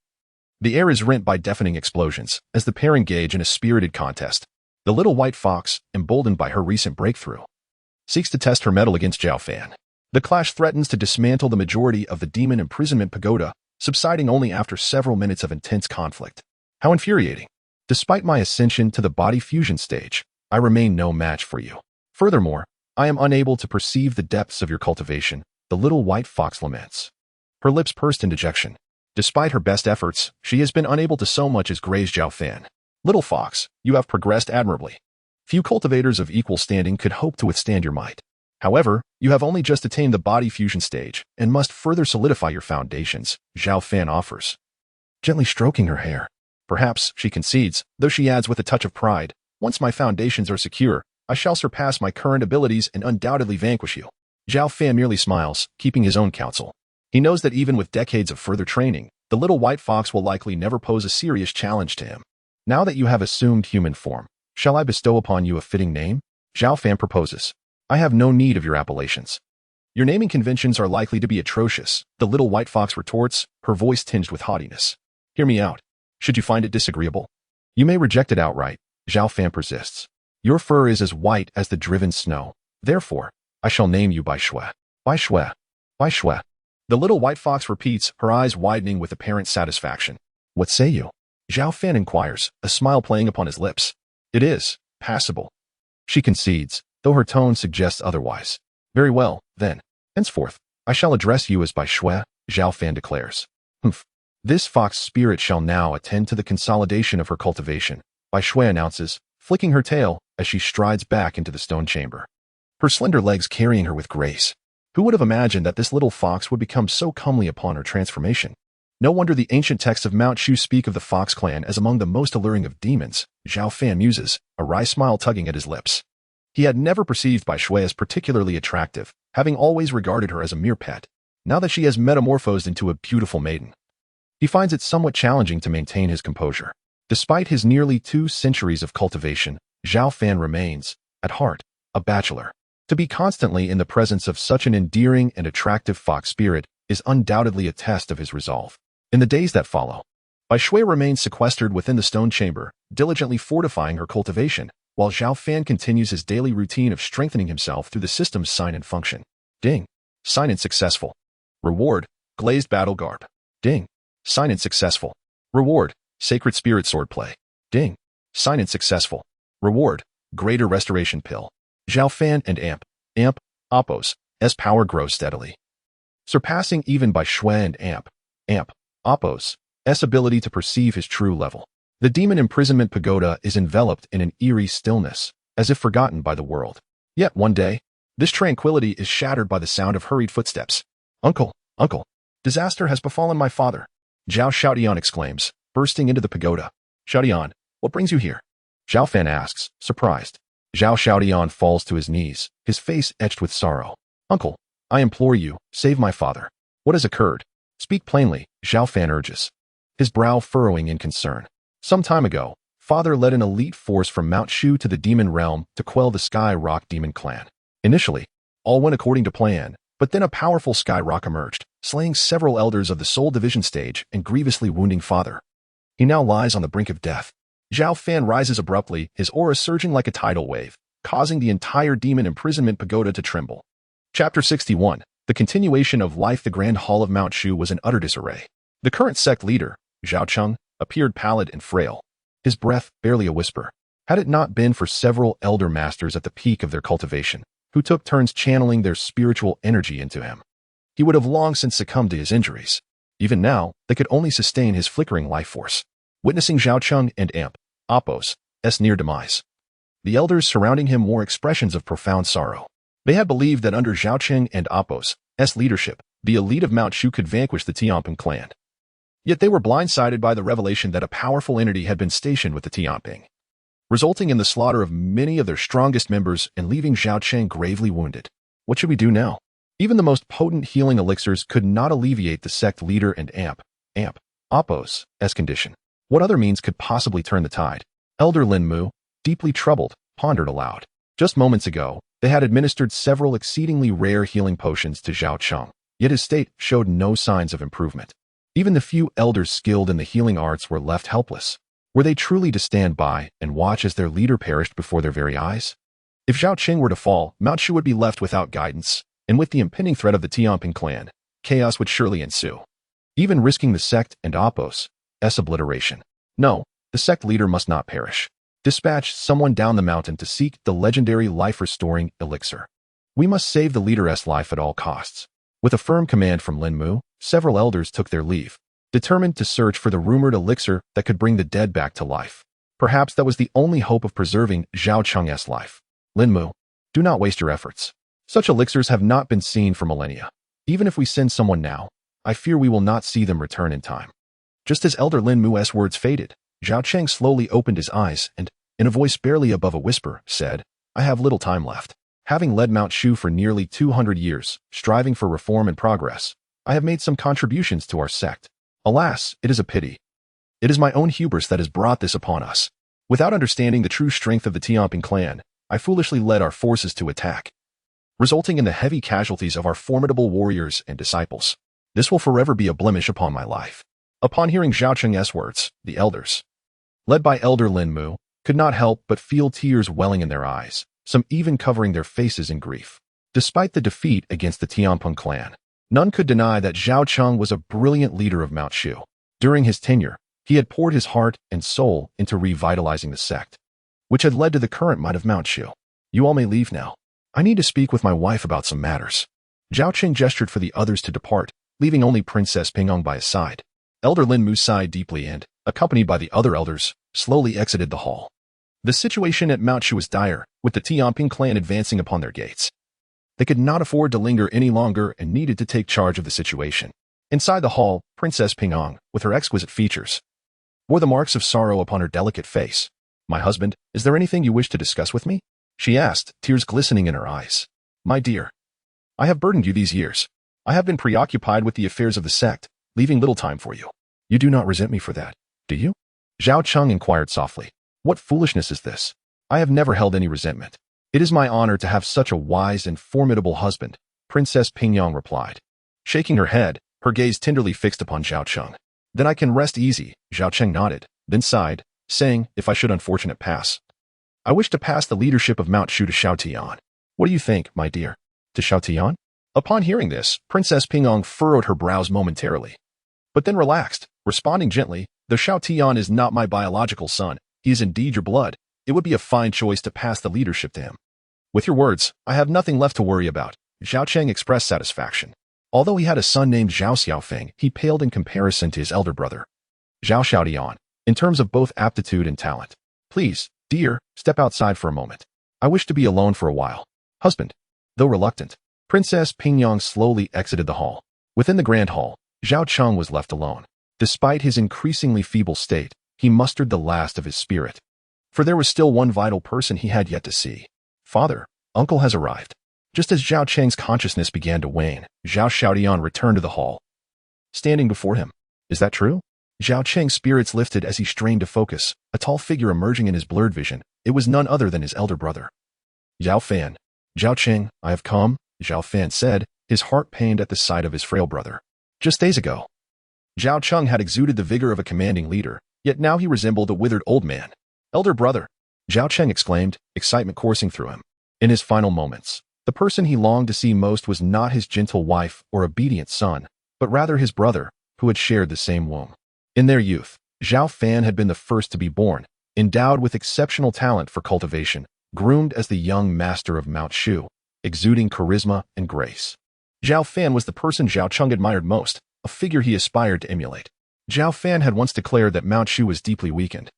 the air is rent by deafening explosions as the pair engage in a spirited contest. The little white fox, emboldened by her recent breakthrough, seeks to test her mettle against Zhao Fan. The clash threatens to dismantle the majority of the demon imprisonment pagoda, subsiding only after several minutes of intense conflict. How infuriating. Despite my ascension to the body fusion stage, I remain no match for you. Furthermore, I am unable to perceive the depths of your cultivation, the little white fox laments. Her lips pursed in dejection. Despite her best efforts, she has been unable to so much as graze Zhao Fan. Little fox, you have progressed admirably. Few cultivators of equal standing could hope to withstand your might. However, you have only just attained the body fusion stage and must further solidify your foundations, Zhao Fan offers, gently stroking her hair. Perhaps, she concedes, though she adds with a touch of pride, once my foundations are secure, I shall surpass my current abilities and undoubtedly vanquish you. Zhao Fan merely smiles, keeping his own counsel. He knows that even with decades of further training, the little white fox will likely never pose a serious challenge to him. Now that you have assumed human form, shall I bestow upon you a fitting name? Zhao Fan proposes. I have no need of your appellations. Your naming conventions are likely to be atrocious, the little white fox retorts, her voice tinged with haughtiness. Hear me out. Should you find it disagreeable, you may reject it outright, Zhao Fan persists. Your fur is as white as the driven snow. Therefore, I shall name you Bai Shui. Bai Shui. Bai Shui. The little white fox repeats, her eyes widening with apparent satisfaction. What say you? Zhao Fan inquires, a smile playing upon his lips. It is passable. She concedes, though her tone suggests otherwise. Very well, then. Henceforth, I shall address you as Bai Shui, Zhao Fan declares. Humph. This fox spirit shall now attend to the consolidation of her cultivation, Bai Shui announces, flicking her tail as she strides back into the stone chamber, her slender legs carrying her with grace. Who would have imagined that this little fox would become so comely upon her transformation? No wonder the ancient texts of Mount Shu speak of the fox clan as among the most alluring of demons, Zhao Fan muses, a wry smile tugging at his lips. He had never perceived Bai Shui as particularly attractive, having always regarded her as a mere pet. now that she has metamorphosed into a beautiful maiden. He finds it somewhat challenging to maintain his composure. Despite his nearly 2 centuries of cultivation, Zhao Fan remains, at heart, a bachelor. To be constantly in the presence of such an endearing and attractive fox spirit is undoubtedly a test of his resolve. In the days that follow, Bai Shui remains sequestered within the stone chamber, diligently fortifying her cultivation, while Zhao Fan continues his daily routine of strengthening himself through the system's sign and function. Ding. Sign in successful. Reward, glazed battle garb. Ding. Sign in successful. Reward, sacred spirit swordplay. Ding. Sign in successful. Reward, greater restoration pill. Zhao Fan and Amp, Oppos, S power grows steadily, surpassing even Bai Shui and Amp, Oppos, S ability to perceive his true level. The demon imprisonment pagoda is enveloped in an eerie stillness, as if forgotten by the world. Yet one day, this tranquility is shattered by the sound of hurried footsteps. Uncle, disaster has befallen my father, Zhao Xiaodian exclaims, bursting into the pagoda. Xiaodian, what brings you here? Zhao Fan asks, surprised. Zhao Xiaodian falls to his knees, his face etched with sorrow. Uncle, I implore you, save my father. What has occurred? Speak plainly, Zhao Fan urges, his brow furrowing in concern. Some time ago, father led an elite force from Mount Shu to the demon realm to quell the Sky Rock demon clan. Initially, all went according to plan, but then a powerful Sky Rock emerged, slaying several elders of the Soul Division stage and grievously wounding father. He now lies on the brink of death. Zhao Fan rises abruptly, his aura surging like a tidal wave, causing the entire demon imprisonment pagoda to tremble. Chapter 61. The continuation of life. The Grand Hall of Mount Shu was in utter disarray. The current sect leader, Zhao Cheng, appeared pallid and frail, his breath barely a whisper. Had it not been for several elder masters at the peak of their cultivation, who took turns channeling their spiritual energy into him, he would have long since succumbed to his injuries. Even now, they could only sustain his flickering life force. Witnessing Zhao Cheng and Oppos' near demise, the elders surrounding him wore expressions of profound sorrow. They had believed that under Zhao Cheng and Oppos' leadership, the elite of Mount Shu could vanquish the Tianping clan. Yet they were blindsided by the revelation that a powerful entity had been stationed with the Tianping, resulting in the slaughter of many of their strongest members and leaving Zhao Cheng gravely wounded. What should we do now? Even the most potent healing elixirs could not alleviate the sect leader and Oppos' condition. What other means could possibly turn the tide? Elder Lin Mu, deeply troubled, pondered aloud. Just moments ago, they had administered several exceedingly rare healing potions to Zhao Cheng, yet his state showed no signs of improvement. Even the few elders skilled in the healing arts were left helpless. Were they truly to stand by and watch as their leader perished before their very eyes? If Zhao Cheng were to fall, Mount Shu would be left without guidance, and with the impending threat of the Tianping clan, chaos would surely ensue, even risking the sect and Oppos' obliteration. No, the sect leader must not perish. Dispatch someone down the mountain to seek the legendary life-restoring elixir. We must save the leader's life at all costs. With a firm command from Lin Mu, several elders took their leave, determined to search for the rumored elixir that could bring the dead back to life. Perhaps that was the only hope of preserving Zhao Cheng's life. Lin Mu, do not waste your efforts. Such elixirs have not been seen for millennia. Even if we send someone now, I fear we will not see them return in time. Just as Elder Lin Mu's words faded, Zhao Cheng slowly opened his eyes and, in a voice barely above a whisper, said, I have little time left. Having led Mount Shu for nearly 200 years, striving for reform and progress, I have made some contributions to our sect. Alas, it is a pity. It is my own hubris that has brought this upon us. Without understanding the true strength of the Tianping clan, I foolishly led our forces to attack, resulting in the heavy casualties of our formidable warriors and disciples. This will forever be a blemish upon my life. Upon hearing Zhao Cheng's words, the elders, led by Elder Lin Mu, could not help but feel tears welling in their eyes, some even covering their faces in grief. Despite the defeat against the Tianping clan, none could deny that Zhao Cheng was a brilliant leader of Mount Shu. During his tenure, he had poured his heart and soul into revitalizing the sect, which had led to the current might of Mount Shu. You all may leave now. I need to speak with my wife about some matters. Zhao Cheng gestured for the others to depart, leaving only Princess Pingong by his side. Elder Lin Mu sighed deeply and, accompanied by the other elders, slowly exited the hall. The situation at Mount Shu was dire, with the Tianping clan advancing upon their gates. They could not afford to linger any longer and needed to take charge of the situation. Inside the hall, Princess Pingong, with her exquisite features, wore the marks of sorrow upon her delicate face. My husband, is there anything you wish to discuss with me? She asked, tears glistening in her eyes. My dear, I have burdened you these years. I have been preoccupied with the affairs of the sect, leaving little time for you. You do not resent me for that, do you? Zhao Cheng inquired softly. What foolishness is this? I have never held any resentment. It is my honor to have such a wise and formidable husband, Princess Pingyang replied. Shaking her head, her gaze tenderly fixed upon Zhao Cheng. Then I can rest easy, Zhao Cheng nodded, then sighed, saying, if I should unfortunate pass. I wish to pass the leadership of Mount Shu to Xiao Tian. What do you think, my dear? To Xiao Tian? Upon hearing this, Princess Pingyang furrowed her brows momentarily, but then relaxed, responding gently, though Xiao Tian is not my biological son, he is indeed your blood, it would be a fine choice to pass the leadership to him. With your words, I have nothing left to worry about, Zhao Cheng expressed satisfaction. Although he had a son named Zhao Xiaofeng, he paled in comparison to his elder brother, Zhao Xiaotian, in terms of both aptitude and talent. Please, dear, step outside for a moment. I wish to be alone for a while. Husband. Though reluctant, Princess Pingyang slowly exited the hall. Within the grand hall, Zhao Cheng was left alone. Despite his increasingly feeble state, he mustered the last of his spirit. For there was still one vital person he had yet to see. Father, uncle has arrived. Just as Zhao Cheng's consciousness began to wane, Zhao Xiaotian returned to the hall, standing before him. Is that true? Zhao Cheng's spirits lifted as he strained to focus, a tall figure emerging in his blurred vision. It was none other than his elder brother. Zhao Fan. Zhao Cheng, I have come, Zhao Fan said, his heart pained at the sight of his frail brother. Just days ago, Zhao Cheng had exuded the vigor of a commanding leader, yet now he resembled a withered old man. Elder brother, Zhao Cheng exclaimed, excitement coursing through him. In his final moments, the person he longed to see most was not his gentle wife or obedient son, but rather his brother, who had shared the same womb. In their youth, Zhao Fan had been the first to be born, endowed with exceptional talent for cultivation, groomed as the young master of Mount Shu, exuding charisma and grace. Zhao Fan was the person Zhao Cheng admired most, a figure he aspired to emulate. Zhao Fan had once declared that Mount Shu was deeply weakened,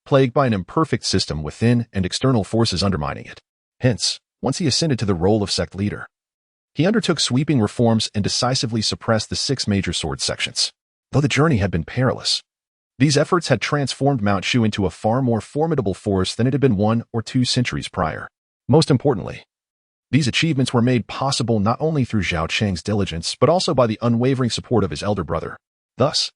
plagued by an imperfect system within and external forces undermining it. Hence, once he ascended to the role of sect leader, he undertook sweeping reforms and decisively suppressed the 6 major sword sections. Though the journey had been perilous, these efforts had transformed Mount Shu into a far more formidable force than it had been 1 or 2 centuries prior. Most importantly, these achievements were made possible not only through Zhao Cheng's diligence but also by the unwavering support of his elder brother. Thus,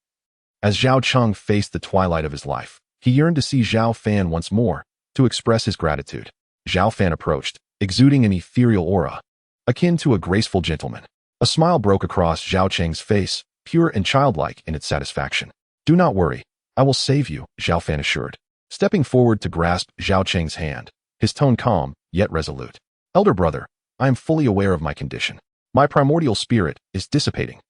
as Zhao Cheng faced the twilight of his life, he yearned to see Zhao Fan once more, to express his gratitude. Zhao Fan approached, exuding an ethereal aura, akin to a graceful gentleman. A smile broke across Zhao Cheng's face, pure and childlike in its satisfaction. Do not worry, I will save you, Zhao Fan assured, stepping forward to grasp Zhao Cheng's hand, his tone calm, yet resolute. Elder brother, I am fully aware of my condition. My primordial spirit is dissipating.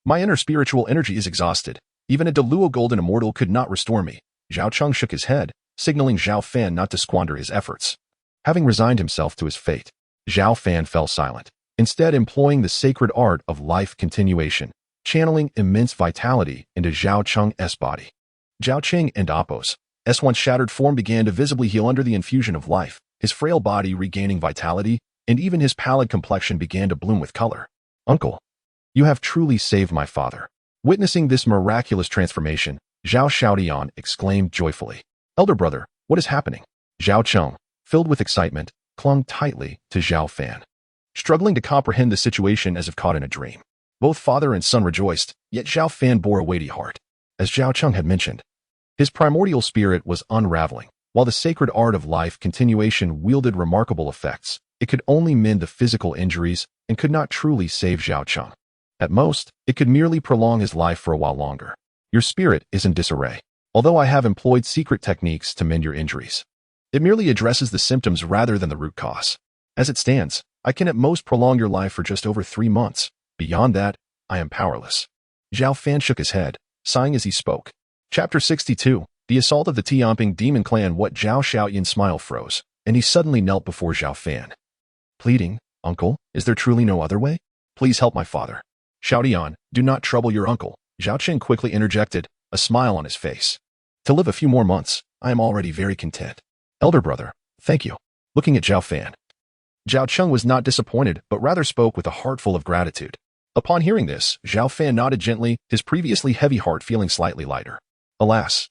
My inner spiritual energy is exhausted. Even a Deluo Golden Immortal could not restore me. Zhao Cheng shook his head, signaling Zhao Fan not to squander his efforts. Having resigned himself to his fate, Zhao Fan fell silent, instead employing the sacred art of life continuation, channeling immense vitality into Zhao Cheng's body. Zhao Cheng and Appo's once shattered form began to visibly heal under the infusion of life, his frail body regaining vitality, and even his pallid complexion began to bloom with color. Uncle, you have truly saved my father. Witnessing this miraculous transformation, Zhao Xiaotian exclaimed joyfully. Elder brother, what is happening? Zhao Cheng, filled with excitement, clung tightly to Zhao Fan, struggling to comprehend the situation as if caught in a dream. Both father and son rejoiced, yet Zhao Fan bore a weighty heart. As Zhao Cheng had mentioned, his primordial spirit was unraveling. While the sacred art of life continuation wielded remarkable effects, it could only mend the physical injuries and could not truly save Zhao Cheng. At most, it could merely prolong his life for a while longer. Your spirit is in disarray. Although I have employed secret techniques to mend your injuries, it merely addresses the symptoms rather than the root cause. As it stands, I can at most prolong your life for just over 3 months. Beyond that, I am powerless. Zhao Fan shook his head, sighing as he spoke. Chapter 62. The Assault of the Tianping Demon Clan. What Zhao Xiaotian's smile froze, and he suddenly knelt before Zhao Fan, pleading, Uncle, is there truly no other way? Please help my father. Xiaotian, do not trouble your uncle, Zhao Cheng quickly interjected, a smile on his face. To live a few more months, I am already very content. Elder brother, thank you. Looking at Zhao Fan, Zhao Cheng was not disappointed, but rather spoke with a heart full of gratitude. Upon hearing this, Zhao Fan nodded gently, his previously heavy heart feeling slightly lighter. Alas,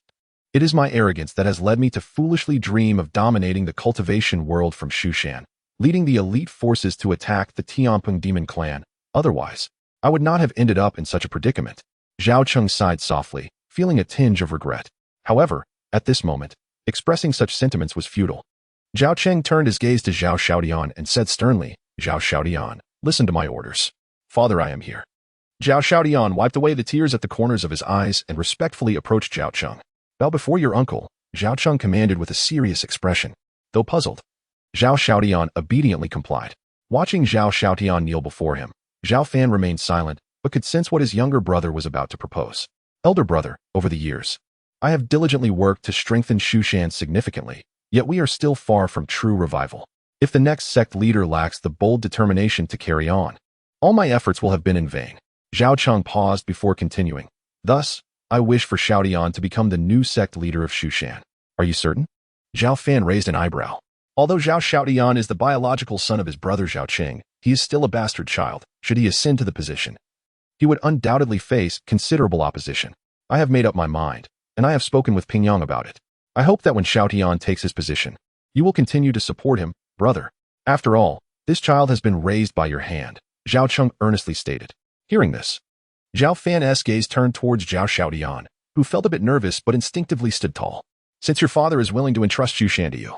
it is my arrogance that has led me to foolishly dream of dominating the cultivation world from Shushan, leading the elite forces to attack the Tianping Demon Clan. Otherwise, I would not have ended up in such a predicament. Zhao Cheng sighed softly, feeling a tinge of regret. However, at this moment, expressing such sentiments was futile. Zhao Cheng turned his gaze to Zhao Xiaodian and said sternly, Zhao Xiaodian, listen to my orders. Father, I am here. Zhao Xiaodian wiped away the tears at the corners of his eyes and respectfully approached Zhao Cheng. Bow before your uncle, Zhao Cheng commanded with a serious expression. Though puzzled, Zhao Xiaodian obediently complied. Watching Zhao Xiaodian kneel before him, Zhao Fan remained silent, but could sense what his younger brother was about to propose. Elder brother, over the years, I have diligently worked to strengthen Shushan significantly, yet we are still far from true revival. If the next sect leader lacks the bold determination to carry on, all my efforts will have been in vain. Zhao Cheng paused before continuing. Thus, I wish for Xiaodian to become the new sect leader of Shushan. Are you certain? Zhao Fan raised an eyebrow. Although Zhao Xiaodian is the biological son of his brother Zhao Qing, he is still a bastard child, should he ascend to the position. He would undoubtedly face considerable opposition. I have made up my mind, and I have spoken with Pingyang about it. I hope that when Xiaodian takes his position, you will continue to support him, brother. After all, this child has been raised by your hand, Zhao Cheng earnestly stated. Hearing this, Zhao Fan's gaze turned towards Zhao Xiaodian, who felt a bit nervous but instinctively stood tall. Since your father is willing to entrust Shushan to you,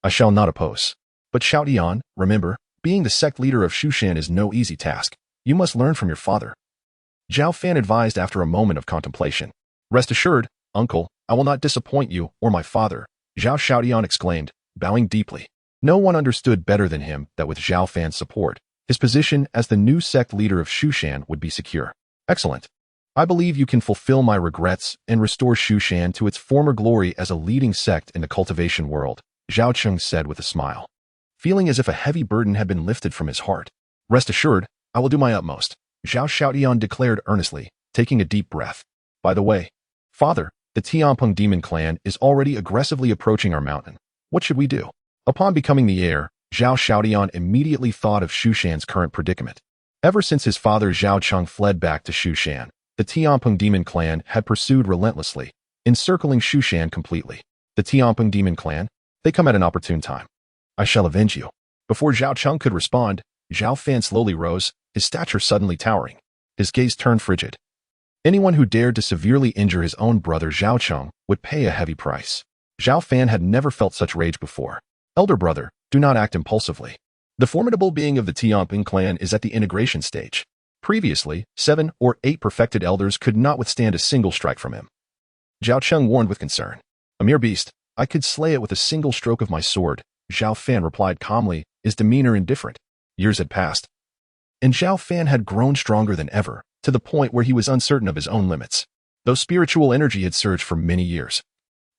I shall not oppose. But Xiaodian, remember, being the sect leader of Shushan is no easy task. You must learn from your father. Zhao Fan advised after a moment of contemplation. Rest assured, uncle, I will not disappoint you or my father, Zhao Xiaodian exclaimed, bowing deeply. No one understood better than him that with Zhao Fan's support, his position as the new sect leader of Shushan would be secure. Excellent. I believe you can fulfill my regrets and restore Shushan to its former glory as a leading sect in the cultivation world, Zhao Cheng said with a smile, feeling as if a heavy burden had been lifted from his heart. Rest assured, I will do my utmost, Zhao Xiaodian declared earnestly, taking a deep breath. By the way, father, the Tianpeng demon clan is already aggressively approaching our mountain. What should we do? Upon becoming the heir, Zhao Xiaodian immediately thought of Shushan's current predicament. Ever since his father Zhao Cheng fled back to Shushan, the Tianpeng demon clan had pursued relentlessly, encircling Shushan completely. The Tianpeng demon clan? They come at an opportune time. I shall avenge you. Before Zhao Cheng could respond, Zhao Fan slowly rose, his stature suddenly towering. His gaze turned frigid. Anyone who dared to severely injure his own brother Zhao Cheng would pay a heavy price. Zhao Fan had never felt such rage before. Elder brother, do not act impulsively. The formidable being of the Tianpeng clan is at the integration stage. Previously, 7 or 8 perfected elders could not withstand a single strike from him. Zhao Cheng warned with concern. A mere beast, I could slay it with a single stroke of my sword, Zhao Fan replied calmly, his demeanor indifferent. Years had passed, and Zhao Fan had grown stronger than ever, to the point where he was uncertain of his own limits. Though spiritual energy had surged for many years,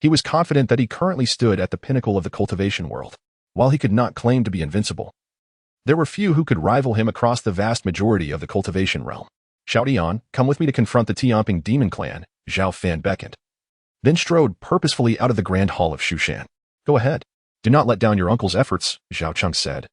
he was confident that he currently stood at the pinnacle of the cultivation world. While he could not claim to be invincible, there were few who could rival him across the vast majority of the cultivation realm. Xiaodian, come with me to confront the Tianpeng demon clan, Zhao Fan beckoned, then strode purposefully out of the grand hall of Shushan. Go ahead. Do not let down your uncle's efforts, Zhao Cheng said,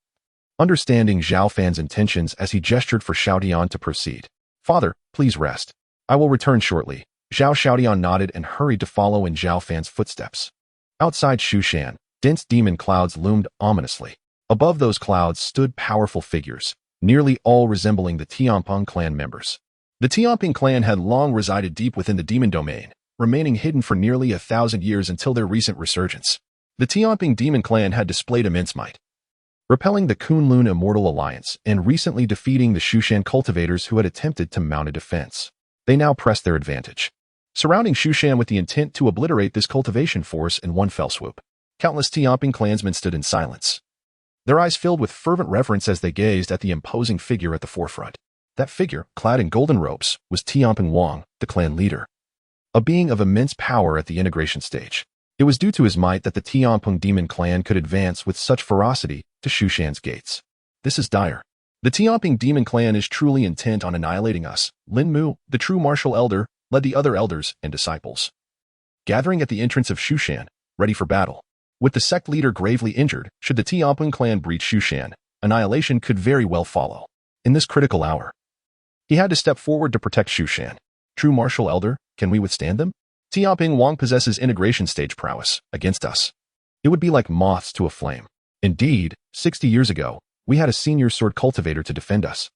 understanding Zhao Fan's intentions as he gestured for Xiaodian to proceed. Father, please rest. I will return shortly. Zhao Xiaodian nodded and hurried to follow in Zhao Fan's footsteps. Outside Shushan, dense demon clouds loomed ominously. Above those clouds stood powerful figures, nearly all resembling the Tianpeng clan members. The Tianpeng clan had long resided deep within the demon domain, remaining hidden for nearly 1,000 years until their recent resurgence. The Tianpeng demon clan had displayed immense might, repelling the Kunlun Immortal Alliance and recently defeating the Shushan cultivators who had attempted to mount a defense. They now pressed their advantage, surrounding Shushan with the intent to obliterate this cultivation force in one fell swoop. Countless Tianpeng clansmen stood in silence, their eyes filled with fervent reverence as they gazed at the imposing figure at the forefront. That figure, clad in golden robes, was Tianpeng Wang, the clan leader, a being of immense power at the integration stage. It was due to his might that the Tianpeng demon clan could advance with such ferocity to Shushan's gates. This is dire. The Tianpeng demon clan is truly intent on annihilating us. Lin Mu, the true martial elder, led the other elders and disciples, gathering at the entrance of Shushan, ready for battle. With the sect leader gravely injured, should the Tianpeng clan breach Shushan, annihilation could very well follow. In this critical hour, he had to step forward to protect Shushan. True martial elder, can we withstand them? Tianpeng Wang possesses integration stage prowess. Against us, it would be like moths to a flame. Indeed, 60 years ago, we had a senior sword cultivator to defend us.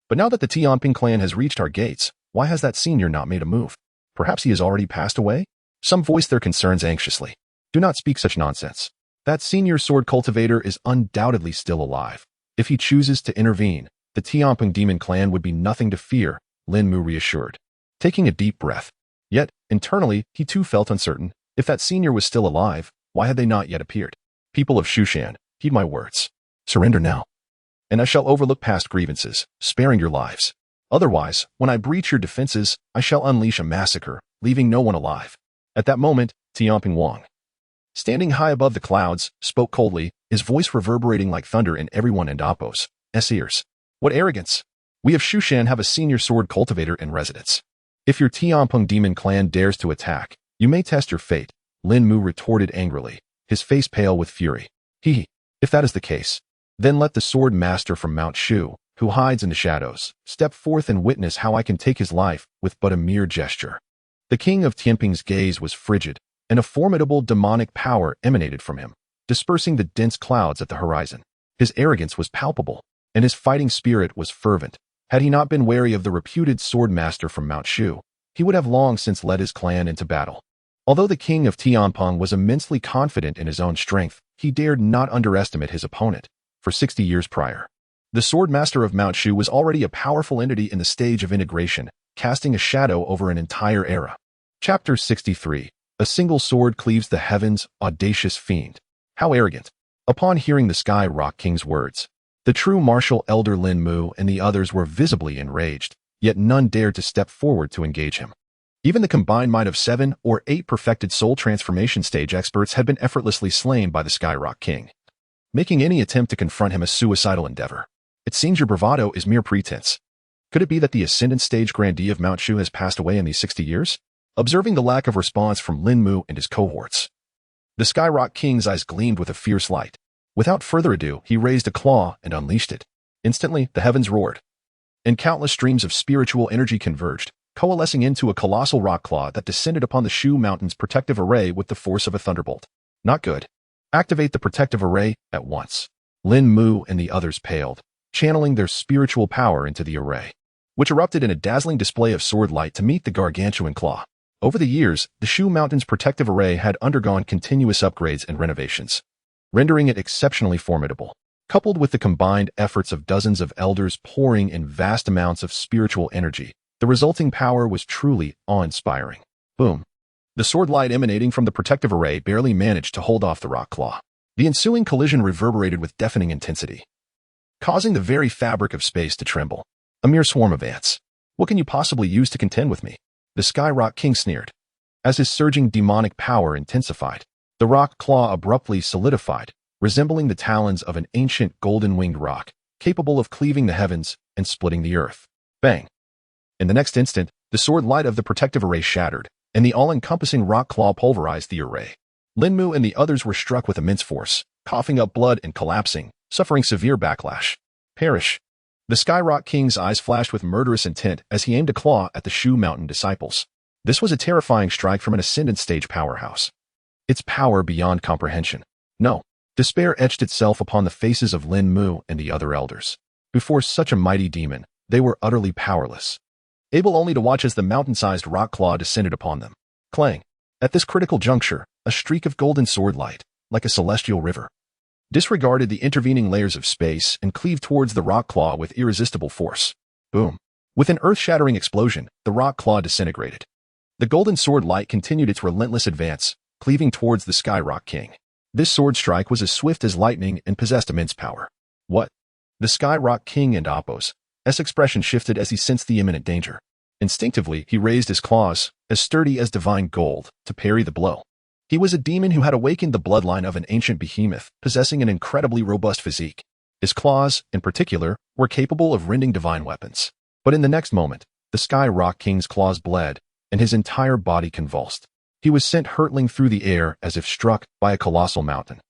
But now that the Tianping clan has reached our gates, why has that senior not made a move? Perhaps he has already passed away? Some voiced their concerns anxiously. Do not speak such nonsense. That senior sword cultivator is undoubtedly still alive. If he chooses to intervene, the Tianping demon clan would be nothing to fear, Lin Mu reassured, taking a deep breath. Yet, internally, he too felt uncertain. If that senior was still alive, why had they not yet appeared? People of Shushan, heed my words. Surrender now, and I shall overlook past grievances, sparing your lives. Otherwise, when I breach your defenses, I shall unleash a massacre, leaving no one alive. At that moment, Tianping Wang, standing high above the clouds, spoke coldly, his voice reverberating like thunder in everyone and Appo's ears. What arrogance! We of Shushan have a senior sword cultivator in residence. If your Tianping demon clan dares to attack, you may test your fate, Lin Mu retorted angrily, his face pale with fury. If that is the case, then let the sword master from Mount Shu, who hides in the shadows, step forth and witness how I can take his life with but a mere gesture. The king of Tianping's gaze was frigid, and a formidable demonic power emanated from him, dispersing the dense clouds at the horizon. His arrogance was palpable, and his fighting spirit was fervent. Had he not been wary of the reputed sword master from Mount Shu, he would have long since led his clan into battle. Although the king of Tianping was immensely confident in his own strength, he dared not underestimate his opponent. For 60 years prior, the sword master of Mount Shu was already a powerful entity in the stage of integration, casting a shadow over an entire era. Chapter 63. A single sword cleaves the heavens, audacious fiend. How arrogant! Upon hearing the Sky Rock King's words, the true martial elder Lin Mu and the others were visibly enraged, yet none dared to step forward to engage him. Even the combined might of 7 or 8 perfected soul transformation stage experts had been effortlessly slain by the Sky Rock King, making any attempt to confront him a suicidal endeavor. It seems your bravado is mere pretense. Could it be that the Ascendant Stage Grandee of Mount Shu has passed away in these 60 years? Observing the lack of response from Lin Mu and his cohorts, the Sky Rock King's eyes gleamed with a fierce light. Without further ado, he raised a claw and unleashed it. Instantly, the heavens roared, and countless streams of spiritual energy converged, coalescing into a colossal rock claw that descended upon the Shu Mountain's protective array with the force of a thunderbolt. Not good. Activate the protective array at once. Lin Mu and the others paled, channeling their spiritual power into the array, which erupted in a dazzling display of sword light to meet the gargantuan claw. Over the years, the Shu Mountain's protective array had undergone continuous upgrades and renovations, rendering it exceptionally formidable. Coupled with the combined efforts of dozens of elders pouring in vast amounts of spiritual energy, the resulting power was truly awe-inspiring. Boom! The sword light emanating from the protective array barely managed to hold off the rock claw. The ensuing collision reverberated with deafening intensity, causing the very fabric of space to tremble. A mere swarm of ants. What can you possibly use to contend with me? The Sky Rock King sneered. As his surging demonic power intensified, the rock claw abruptly solidified, resembling the talons of an ancient golden-winged rock, capable of cleaving the heavens and splitting the earth. Bang! In the next instant, the sword light of the protective array shattered, and the all-encompassing rock claw pulverized the array. Lin Mu and the others were struck with immense force, coughing up blood and collapsing, suffering severe backlash. Perish! The Sky Rock King's eyes flashed with murderous intent as he aimed a claw at the Shu Mountain disciples. This was a terrifying strike from an Ascendant Stage powerhouse. Its power beyond comprehension. No. Despair etched itself upon the faces of Lin Mu and the other elders. Before such a mighty demon, they were utterly powerless, able only to watch as the mountain-sized rock claw descended upon them. Clang! At this critical juncture, a streak of golden sword light, like a celestial river, disregarded the intervening layers of space and cleaved towards the rock claw with irresistible force. Boom! With an earth-shattering explosion, the rock claw disintegrated. The golden sword light continued its relentless advance, cleaving towards the Sky Rock King. This sword strike was as swift as lightning and possessed immense power. What? The Sky Rock King and Appo's expression shifted as he sensed the imminent danger. Instinctively, he raised his claws, as sturdy as divine gold, to parry the blow. He was a demon who had awakened the bloodline of an ancient behemoth, possessing an incredibly robust physique. His claws, in particular, were capable of rending divine weapons. But in the next moment, the Sky Rock King's claws bled, and his entire body convulsed. He was sent hurtling through the air as if struck by a colossal mountain,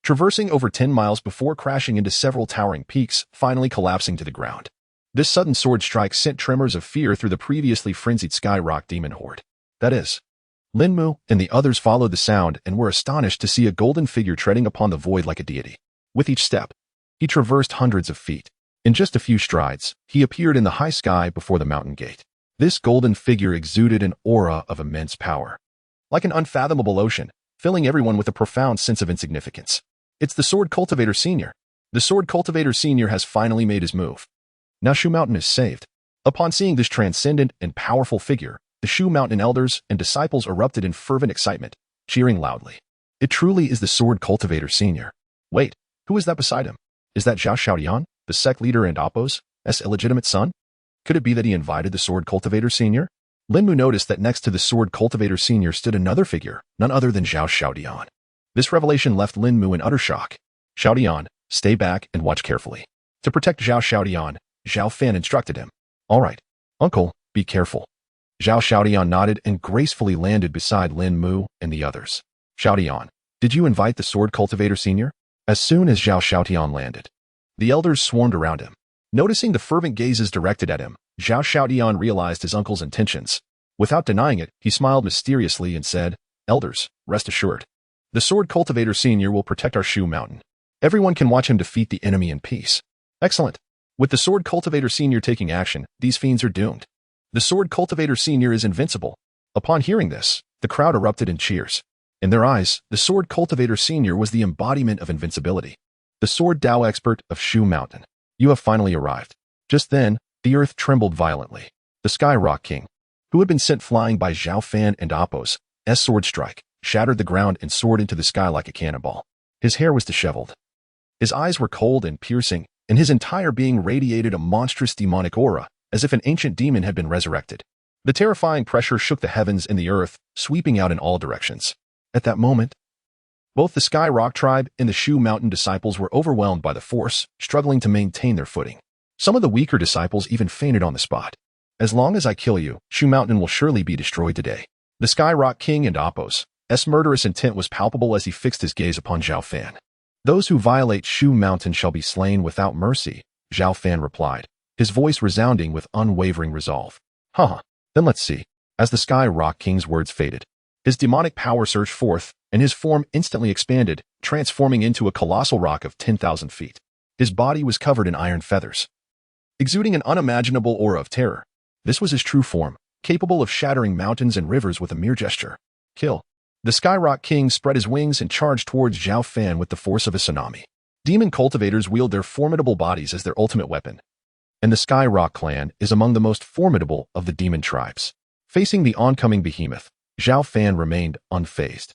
traversing over 10 miles before crashing into several towering peaks, finally collapsing to the ground. This sudden sword strike sent tremors of fear through the previously frenzied Sky Rock demon horde. That is, Lin Mu and the others followed the sound and were astonished to see a golden figure treading upon the void like a deity. With each step, he traversed hundreds of feet. In just a few strides, he appeared in the high sky before the mountain gate. This golden figure exuded an aura of immense power, like an unfathomable ocean, filling everyone with a profound sense of insignificance. It's the Sword Cultivator Senior. The Sword Cultivator Senior has finally made his move. Now Shu Mountain is saved. Upon seeing this transcendent and powerful figure, the Shu Mountain elders and disciples erupted in fervent excitement, cheering loudly. It truly is the Sword Cultivator Senior. Wait, who is that beside him? Is that Zhao Xiaodian, the sect leader and Appo's illegitimate son? Could it be that he invited the Sword Cultivator Senior? Linmu noticed that next to the Sword Cultivator Senior stood another figure, none other than Zhao Xiaodian. This revelation left Linmu in utter shock. Xiaodian, stay back and watch carefully. To protect Zhao Xiaodian, Zhao Fan instructed him. All right, uncle, be careful. Zhao Xiaodian nodded and gracefully landed beside Linmu and the others. Xiaodian, did you invite the Sword Cultivator Senior? As soon as Zhao Xiaodian landed, the elders swarmed around him. Noticing the fervent gazes directed at him, Zhao Xiaodian realized his uncle's intentions. Without denying it, he smiled mysteriously and said, Elders, rest assured. The Sword Cultivator Senior will protect our Shu Mountain. Everyone can watch him defeat the enemy in peace. Excellent. With the Sword Cultivator Senior taking action, these fiends are doomed. The Sword Cultivator Senior is invincible. Upon hearing this, the crowd erupted in cheers. In their eyes, the Sword Cultivator Senior was the embodiment of invincibility. The Sword Dao expert of Shu Mountain. You have finally arrived. Just then, the earth trembled violently. The Sky Rock King, who had been sent flying by Zhao Fan and Appo's sword strike, shattered the ground and soared into the sky like a cannonball. His hair was disheveled. His eyes were cold and piercing, and his entire being radiated a monstrous demonic aura, as if an ancient demon had been resurrected. The terrifying pressure shook the heavens and the earth, sweeping out in all directions. At that moment, both the Sky Rock tribe and the Shu Mountain disciples were overwhelmed by the force, struggling to maintain their footing. Some of the weaker disciples even fainted on the spot. As long as I kill you, Shu Mountain will surely be destroyed today. The Sky Rock King and Appo's murderous intent was palpable as he fixed his gaze upon Zhao Fan. Those who violate Shu Mountain shall be slain without mercy, Zhao Fan replied, his voice resounding with unwavering resolve. Then let's see. As the Sky Rock King's words faded, his demonic power surged forth, and his form instantly expanded, transforming into a colossal rock of 10,000 feet. His body was covered in iron feathers, exuding an unimaginable aura of terror. This was his true form, capable of shattering mountains and rivers with a mere gesture. Kill. The Sky Rock King spread his wings and charged towards Zhao Fan with the force of a tsunami. Demon cultivators wield their formidable bodies as their ultimate weapon, and the Sky Rock clan is among the most formidable of the demon tribes. Facing the oncoming behemoth, Zhao Fan remained unfazed.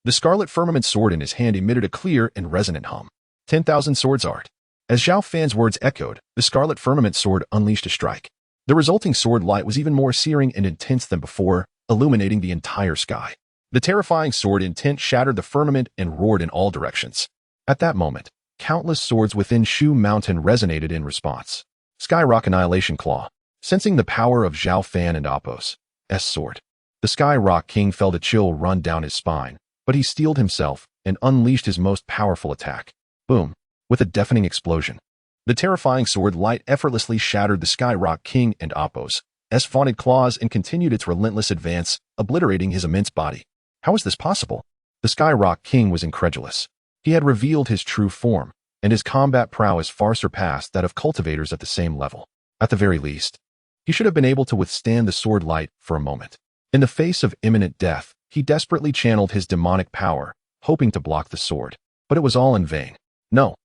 The scarlet firmament sword in his hand emitted a clear and resonant hum. 10,000 swords art. As Zhao Fan's words echoed, the scarlet firmament sword unleashed a strike. The resulting sword light was even more searing and intense than before, illuminating the entire sky. The terrifying sword intent shattered the firmament and roared in all directions. At that moment, countless swords within Shu Mountain resonated in response. Sky Rock Annihilation Claw. Sensing the power of Zhao Fan and Appo's sword, the Sky Rock King felt a chill run down his spine, but he steeled himself and unleashed his most powerful attack. Boom! With a deafening explosion, the terrifying sword light effortlessly shattered the Sky Rock King and Appo's vaunted claws and continued its relentless advance, obliterating his immense body. How was this possible? The Sky Rock King was incredulous. He had revealed his true form, and his combat prowess far surpassed that of cultivators at the same level. At the very least, he should have been able to withstand the sword light for a moment. In the face of imminent death, he desperately channeled his demonic power, hoping to block the sword. But it was all in vain. No.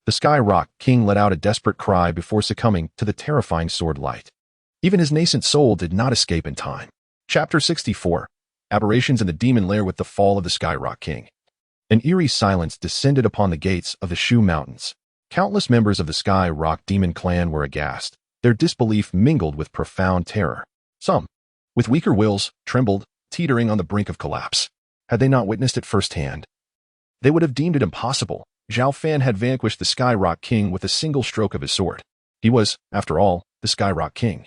The Sky Rock King let out a desperate cry before succumbing to the terrifying sword light. Even his nascent soul did not escape in time. Chapter 64. Aberrations in the Demon Lair with the Fall of the Sky Rock King. An eerie silence descended upon the gates of the Shu Mountains. Countless members of the Sky Rock Demon clan were aghast. Their disbelief mingled with profound terror. Some, with weaker wills, trembled, teetering on the brink of collapse. Had they not witnessed it firsthand, they would have deemed it impossible. Zhao Fan had vanquished the Sky Rock King with a single stroke of his sword. He was, after all, the Sky Rock King,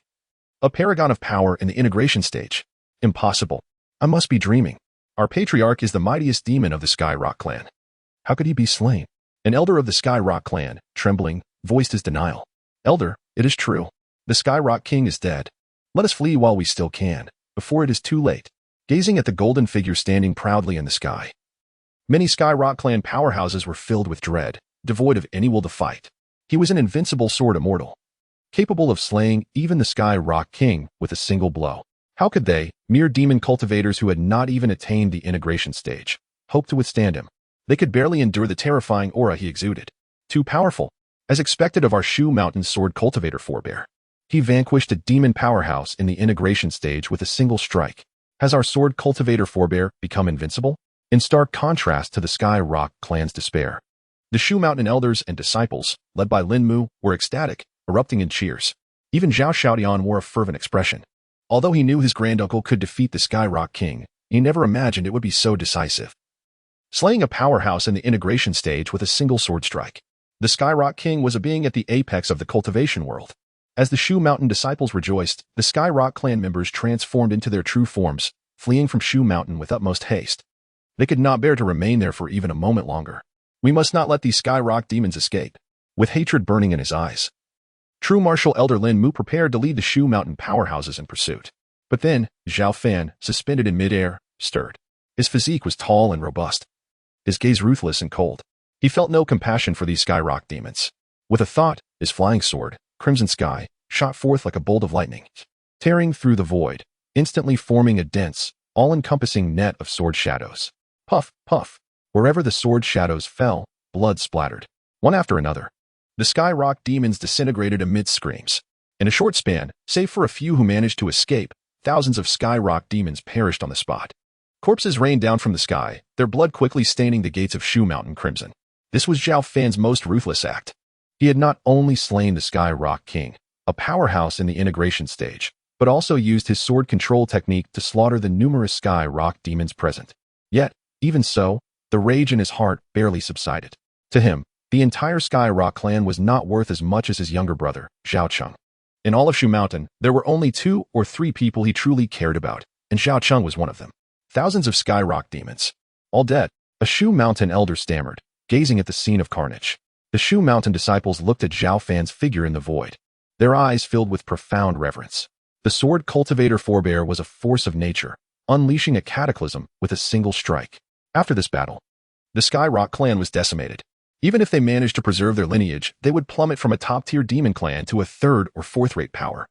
a paragon of power in the integration stage. Impossible. I must be dreaming. Our patriarch is the mightiest demon of the Sky Rock clan. How could he be slain? An elder of the Sky Rock clan, trembling, voiced his denial. Elder, it is true. The Sky Rock King is dead. Let us flee while we still can, before it is too late. Gazing at the golden figure standing proudly in the sky, many Sky Rock clan powerhouses were filled with dread, devoid of any will to fight. He was an invincible sword immortal, capable of slaying even the Sky Rock King with a single blow. How could they, mere demon cultivators who had not even attained the integration stage, hope to withstand him? They could barely endure the terrifying aura he exuded. Too powerful, as expected of our Shu Mountain sword cultivator forebear. He vanquished a demon powerhouse in the integration stage with a single strike. Has our sword cultivator forebear become invincible? In stark contrast to the Sky Rock clan's despair, the Shu Mountain elders and disciples, led by Lin Mu, were ecstatic, erupting in cheers. Even Zhao Xiaodian wore a fervent expression. Although he knew his granduncle could defeat the Sky Rock King, he never imagined it would be so decisive. Slaying a powerhouse in the integration stage with a single sword strike. The Sky Rock King was a being at the apex of the cultivation world. As the Shu Mountain disciples rejoiced, the Sky Rock clan members transformed into their true forms, fleeing from Shu Mountain with utmost haste. They could not bear to remain there for even a moment longer. We must not let these Sky Rock demons escape. With hatred burning in his eyes, true martial elder Lin Mu prepared to lead the Shu Mountain powerhouses in pursuit. But then, Zhao Fan, suspended in midair, stirred. His physique was tall and robust, his gaze ruthless and cold. He felt no compassion for these Sky Rock demons. With a thought, his flying sword, Crimson Sky, shot forth like a bolt of lightning, tearing through the void, instantly forming a dense, all-encompassing net of sword shadows. Puff, puff. Wherever the sword shadows fell, blood splattered. One after another, the Sky Rock demons disintegrated amidst screams. In a short span, save for a few who managed to escape, thousands of Sky Rock demons perished on the spot. Corpses rained down from the sky, their blood quickly staining the gates of Shu Mountain crimson. This was Zhao Fan's most ruthless act. He had not only slain the Sky Rock King, a powerhouse in the integration stage, but also used his sword control technique to slaughter the numerous Sky Rock demons present. Yet, even so, the rage in his heart barely subsided. To him, the entire Sky Rock clan was not worth as much as his younger brother, Zhao Cheng. In all of Shu Mountain, there were only 2 or 3 people he truly cared about, and Zhao Cheng was one of them. Thousands of Sky Rock demons, all dead. A Shu Mountain elder stammered, gazing at the scene of carnage. The Shu Mountain disciples looked at Zhao Fan's figure in the void, their eyes filled with profound reverence. The sword cultivator forebear was a force of nature, unleashing a cataclysm with a single strike. After this battle, the Sky Rock clan was decimated. Even if they managed to preserve their lineage, they would plummet from a top-tier demon clan to a 3rd or 4th-rate power.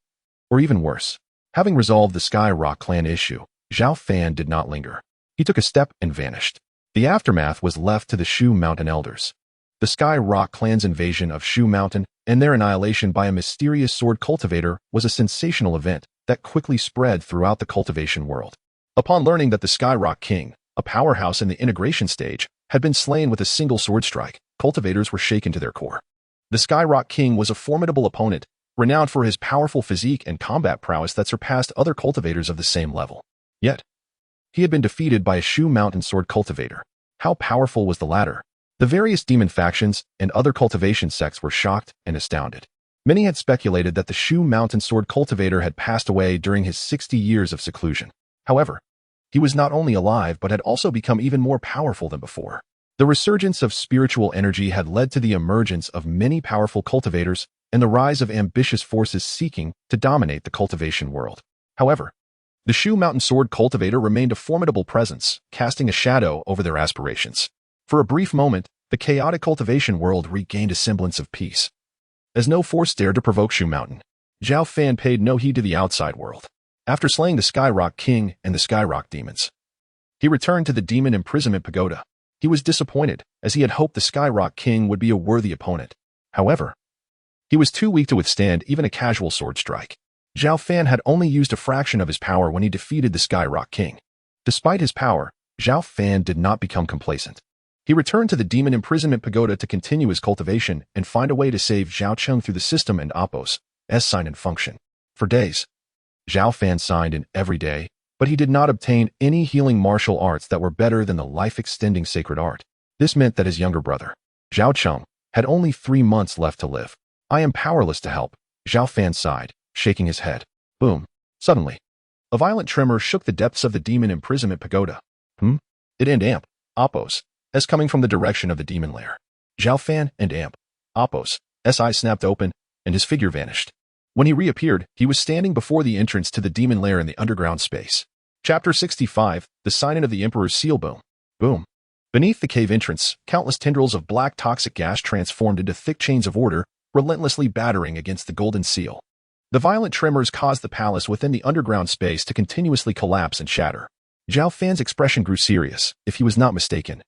Or even worse. Having resolved the Sky Rock clan issue, Zhao Fan did not linger. He took a step and vanished. The aftermath was left to the Shu Mountain elders. The Sky Rock clan's invasion of Shu Mountain and their annihilation by a mysterious sword cultivator was a sensational event that quickly spread throughout the cultivation world. Upon learning that the Sky Rock King, a powerhouse in the integration stage, had been slain with a single sword strike, cultivators were shaken to their core. The Sky Rock King was a formidable opponent, renowned for his powerful physique and combat prowess that surpassed other cultivators of the same level. Yet, he had been defeated by a Shu Mountain sword cultivator. How powerful was the latter? The various demon factions and other cultivation sects were shocked and astounded. Many had speculated that the Shu Mountain sword cultivator had passed away during his 60 years of seclusion. However, he was not only alive but had also become even more powerful than before. The resurgence of spiritual energy had led to the emergence of many powerful cultivators and the rise of ambitious forces seeking to dominate the cultivation world. However, the Shu Mountain sword cultivator remained a formidable presence, casting a shadow over their aspirations. For a brief moment, the chaotic cultivation world regained a semblance of peace. As no force dared to provoke Shu Mountain, Zhao Fan paid no heed to the outside world. After slaying the Sky Rock King and the Sky Rock demons, he returned to the Demon Imprisonment Pagoda. He was disappointed, as he had hoped the Sky Rock King would be a worthy opponent. However, he was too weak to withstand even a casual sword strike. Zhao Fan had only used a fraction of his power when he defeated the Sky Rock King. Despite his power, Zhao Fan did not become complacent. He returned to the Demon Imprisonment Pagoda to continue his cultivation and find a way to save Zhao Cheng through the system and Appos, S sign and function. For days, Zhao Fan signed in every day, but he did not obtain any healing martial arts that were better than the life-extending sacred art. This meant that his younger brother, Zhao Cheng, had only 3 months left to live. I am powerless to help, Zhao Fan sighed, shaking his head. Boom. Suddenly, a violent tremor shook the depths of the Demon Imprisonment Pagoda. It and Amp, Appos, S coming from the direction of the demon lair. Zhao Fan and Amp, Appos, S eyes snapped open, and his figure vanished. When he reappeared, he was standing before the entrance to the demon lair in the underground space. Chapter 65, The Signing of the Emperor's Seal. Boom. Boom. Beneath the cave entrance, countless tendrils of black toxic gas transformed into thick chains of order, relentlessly battering against the golden seal. The violent tremors caused the palace within the underground space to continuously collapse and shatter. Zhao Fan's expression grew serious, if he was not mistaken.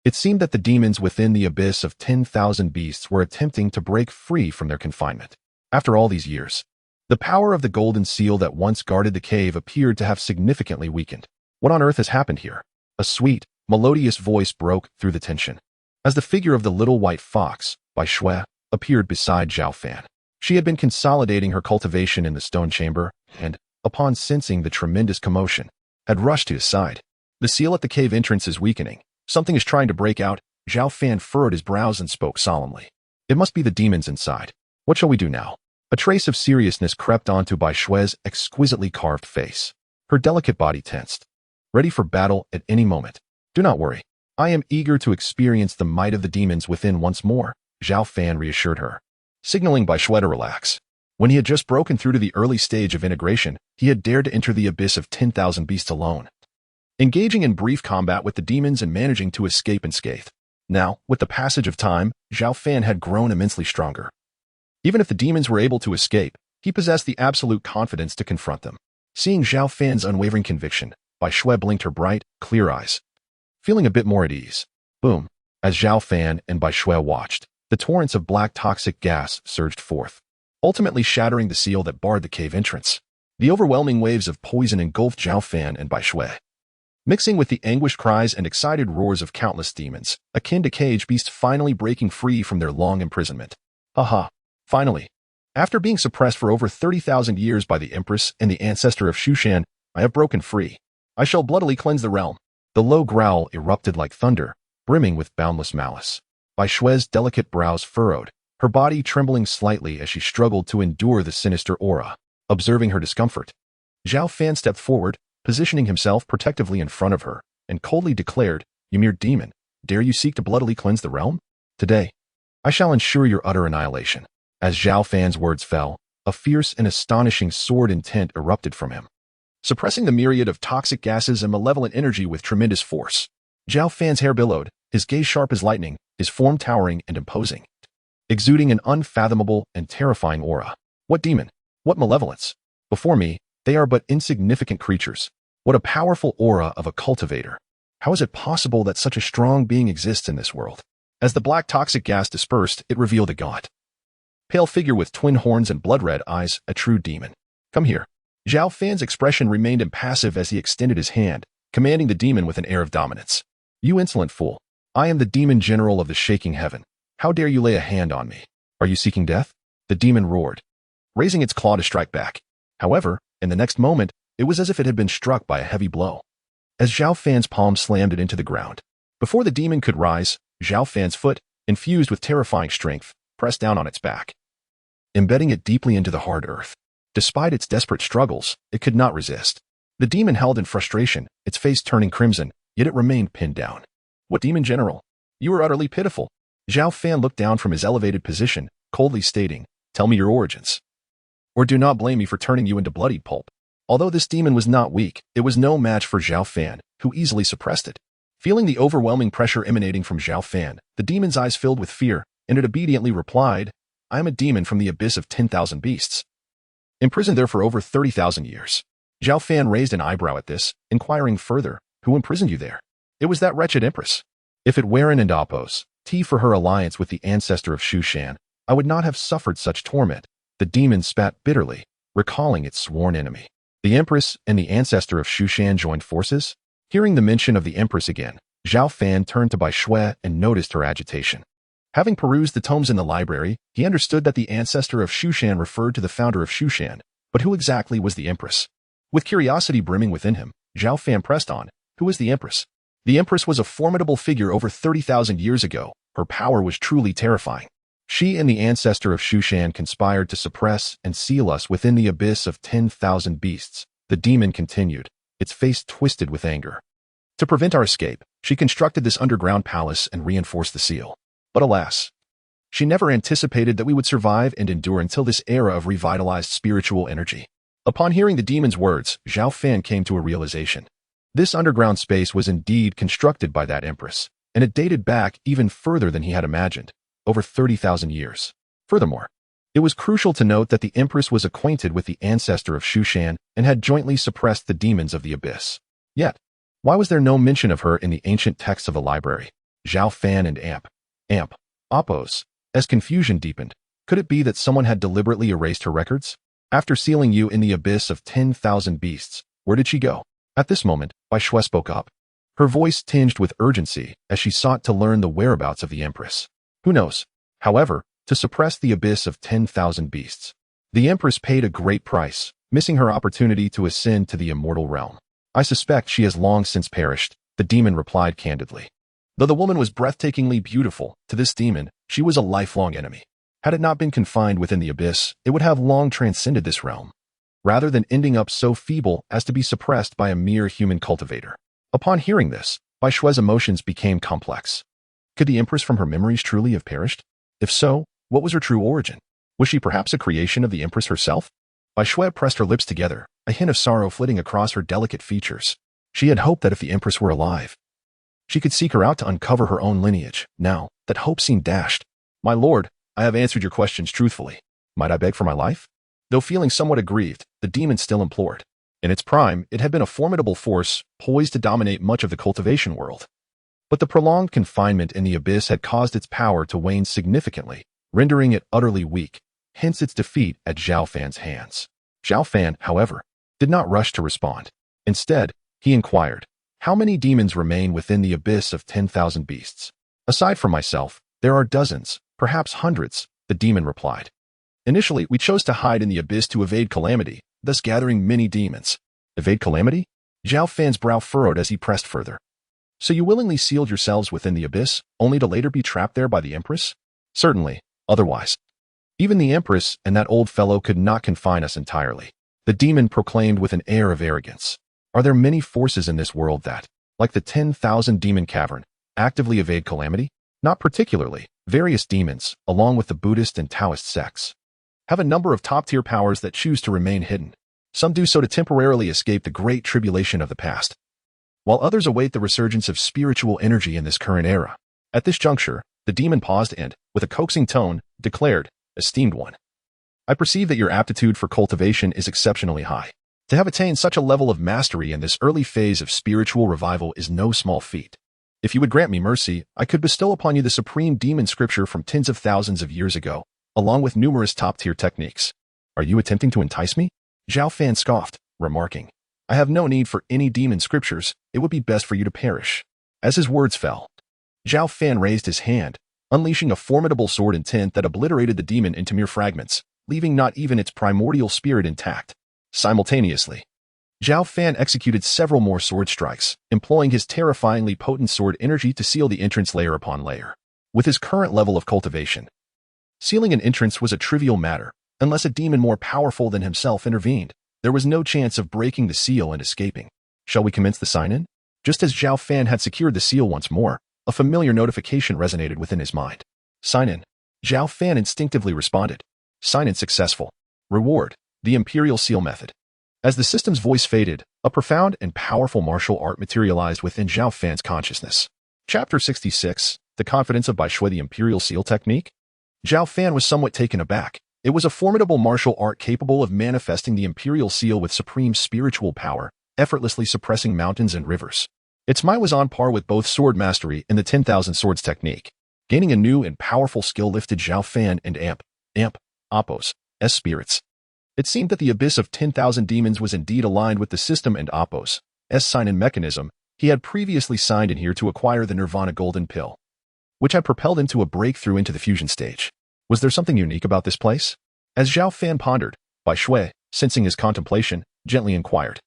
It seemed that the demons within the abyss of 10,000 beasts were attempting to break free from their confinement. After all these years, the power of the golden seal that once guarded the cave appeared to have significantly weakened. What on earth has happened here? A sweet, melodious voice broke through the tension. As the figure of the little white fox, Bai Shui, appeared beside Zhao Fan. She had been consolidating her cultivation in the stone chamber, and, upon sensing the tremendous commotion, had rushed to his side. The seal at the cave entrance is weakening. Something is trying to break out. Zhao Fan furrowed his brows and spoke solemnly. It must be the demons inside. What shall we do now? A trace of seriousness crept onto Bai Shui's exquisitely carved face. Her delicate body tensed, ready for battle at any moment. Do not worry. I am eager to experience the might of the demons within once more, Zhao Fan reassured her, signaling Bai Shui to relax. When he had just broken through to the early stage of integration, he had dared to enter the abyss of 10,000 beasts alone, engaging in brief combat with the demons and managing to escape unscathed. Now, with the passage of time, Zhao Fan had grown immensely stronger. Even if the demons were able to escape, he possessed the absolute confidence to confront them. Seeing Zhao Fan's unwavering conviction, Bai Shui blinked her bright, clear eyes, feeling a bit more at ease. Boom. As Zhao Fan and Bai Shui watched, the torrents of black toxic gas surged forth, ultimately shattering the seal that barred the cave entrance. The overwhelming waves of poison engulfed Zhao Fan and Bai Shui, mixing with the anguished cries and excited roars of countless demons, akin to cage beasts finally breaking free from their long imprisonment. Haha. Finally, after being suppressed for over 30,000 years by the Empress and the ancestor of Shu Shan, I have broken free. I shall bloodily cleanse the realm. The low growl erupted like thunder, brimming with boundless malice. Bai Shui's delicate brows furrowed, her body trembling slightly as she struggled to endure the sinister aura. Observing her discomfort, Zhao Fan stepped forward, positioning himself protectively in front of her, and coldly declared, "You mere demon, dare you seek to bloodily cleanse the realm? Today, I shall ensure your utter annihilation." As Zhao Fan's words fell, a fierce and astonishing sword intent erupted from him, suppressing the myriad of toxic gases and malevolent energy with tremendous force. Zhao Fan's hair billowed, his gaze sharp as lightning, his form towering and imposing, exuding an unfathomable and terrifying aura. What demon? What malevolence? Before me, they are but insignificant creatures. What a powerful aura of a cultivator. How is it possible that such a strong being exists in this world? As the black toxic gas dispersed, it revealed a gaunt, pale figure with twin horns and blood-red eyes, a true demon. Come here. Zhao Fan's expression remained impassive as he extended his hand, commanding the demon with an air of dominance. You insolent fool. I am the demon general of the shaking heaven. How dare you lay a hand on me? Are you seeking death? The demon roared, raising its claw to strike back. However, in the next moment, it was as if it had been struck by a heavy blow. As Zhao Fan's palm slammed it into the ground, before the demon could rise, Zhao Fan's foot, infused with terrifying strength, pressed down on its back, embedding it deeply into the hard earth. Despite its desperate struggles, it could not resist. The demon held in frustration, its face turning crimson, yet it remained pinned down. What demon general? You are utterly pitiful. Zhao Fan looked down from his elevated position, coldly stating, "Tell me your origins, or do not blame me for turning you into bloodied pulp." Although this demon was not weak, it was no match for Zhao Fan, who easily suppressed it. Feeling the overwhelming pressure emanating from Zhao Fan, the demon's eyes filled with fear, and it obediently replied, "I am a demon from the abyss of 10,000 beasts, imprisoned there for over 30,000 years." Zhao Fan raised an eyebrow at this, inquiring further, "Who imprisoned you there?" "It was that wretched empress. If it weren't and oppose, T for her alliance with the ancestor of Shu Shan, I would not have suffered such torment." The demon spat bitterly, recalling its sworn enemy. The empress and the ancestor of Shu Shan joined forces? Hearing the mention of the empress again, Zhao Fan turned to Bai Shui and noticed her agitation. Having perused the tomes in the library, he understood that the ancestor of Shu Shan referred to the founder of Shu Shan, but who exactly was the empress? With curiosity brimming within him, Zhao Fan pressed on, "Who is the empress?" The empress was a formidable figure over 30,000 years ago. Her power was truly terrifying. She and the ancestor of Shu Shan conspired to suppress and seal us within the abyss of 10,000 beasts. The demon continued, its face twisted with anger. To prevent our escape, she constructed this underground palace and reinforced the seal. But alas, she never anticipated that we would survive and endure until this era of revitalized spiritual energy. Upon hearing the demon's words, Zhao Fan came to a realization. This underground space was indeed constructed by that empress, and it dated back even further than he had imagined, over 30,000 years. Furthermore, it was crucial to note that the Empress was acquainted with the ancestor of Shu Shan and had jointly suppressed the demons of the abyss. Yet, why was there no mention of her in the ancient texts of the library? Zhao Fan and Amp, Oppos. As confusion deepened, could it be that someone had deliberately erased her records? After sealing you in the abyss of 10,000 beasts, where did she go? At this moment, Bai Shui spoke up. Her voice tinged with urgency as she sought to learn the whereabouts of the Empress. Who knows? However, to suppress the abyss of 10,000 beasts, the Empress paid a great price, missing her opportunity to ascend to the immortal realm. I suspect she has long since perished, the demon replied candidly. Though the woman was breathtakingly beautiful, to this demon, she was a lifelong enemy. Had it not been confined within the abyss, it would have long transcended this realm, rather than ending up so feeble as to be suppressed by a mere human cultivator. Upon hearing this, Bai Shui's emotions became complex. Could the Empress from her memories truly have perished? If so, what was her true origin? Was she perhaps a creation of the Empress herself? Bai Shui pressed her lips together, a hint of sorrow flitting across her delicate features. She had hoped that if the Empress were alive, she could seek her out to uncover her own lineage. Now, that hope seemed dashed. My lord, I have answered your questions truthfully. Might I beg for my life? Though feeling somewhat aggrieved, the demon still implored. In its prime, it had been a formidable force, poised to dominate much of the cultivation world. But the prolonged confinement in the abyss had caused its power to wane significantly, rendering it utterly weak, hence its defeat at Zhao Fan's hands. Zhao Fan, however, did not rush to respond. Instead, he inquired, how many demons remain within the abyss of 10,000 beasts? Aside from myself, there are dozens, perhaps hundreds, the demon replied. Initially, we chose to hide in the abyss to evade calamity, thus gathering many demons. Evade calamity? Zhao Fan's brow furrowed as he pressed further. So you willingly sealed yourselves within the abyss, only to later be trapped there by the Empress? Certainly, otherwise. Even the Empress and that old fellow could not confine us entirely. The demon proclaimed with an air of arrogance. Are there many forces in this world that, like the 10,000 demon cavern, actively evade calamity? Not particularly. Various demons, along with the Buddhist and Taoist sects, have a number of top-tier powers that choose to remain hidden. Some do so to temporarily escape the great tribulation of the past, while others await the resurgence of spiritual energy in this current era. At this juncture, the demon paused and, with a coaxing tone, declared, Esteemed one, I perceive that your aptitude for cultivation is exceptionally high. To have attained such a level of mastery in this early phase of spiritual revival is no small feat. If you would grant me mercy, I could bestow upon you the supreme demon scripture from tens of thousands of years ago, along with numerous top-tier techniques. Are you attempting to entice me? Zhao Fan scoffed, remarking, I have no need for any demon scriptures, it would be best for you to perish. As his words fell, Zhao Fan raised his hand, unleashing a formidable sword intent that obliterated the demon into mere fragments, leaving not even its primordial spirit intact. Simultaneously, Zhao Fan executed several more sword strikes, employing his terrifyingly potent sword energy to seal the entrance layer upon layer. With his current level of cultivation, sealing an entrance was a trivial matter, unless a demon more powerful than himself intervened. There was no chance of breaking the seal and escaping. Shall we commence the sign-in? Just as Zhao Fan had secured the seal once more, a familiar notification resonated within his mind. Sign-in. Zhao Fan instinctively responded. Sign-in successful. Reward. The Imperial Seal Method. As the system's voice faded, a profound and powerful martial art materialized within Zhao Fan's consciousness. Chapter 66, The Confidence of Bai Shui, the Imperial Seal Technique. Zhao Fan was somewhat taken aback. It was a formidable martial art capable of manifesting the Imperial Seal with supreme spiritual power, effortlessly suppressing mountains and rivers. Its might was on par with both sword mastery and the 10,000 swords technique. Gaining a new and powerful skill lifted Zhao Fan and Oppos' spirits. It seemed that the abyss of 10,000 demons was indeed aligned with the system and Oppos' sign-in mechanism. He had previously signed in here to acquire the Nirvana Golden Pill, which had propelled him to a breakthrough into the fusion stage. Was there something unique about this place? As Zhao Fan pondered, Bai Shui, sensing his contemplation, gently inquired.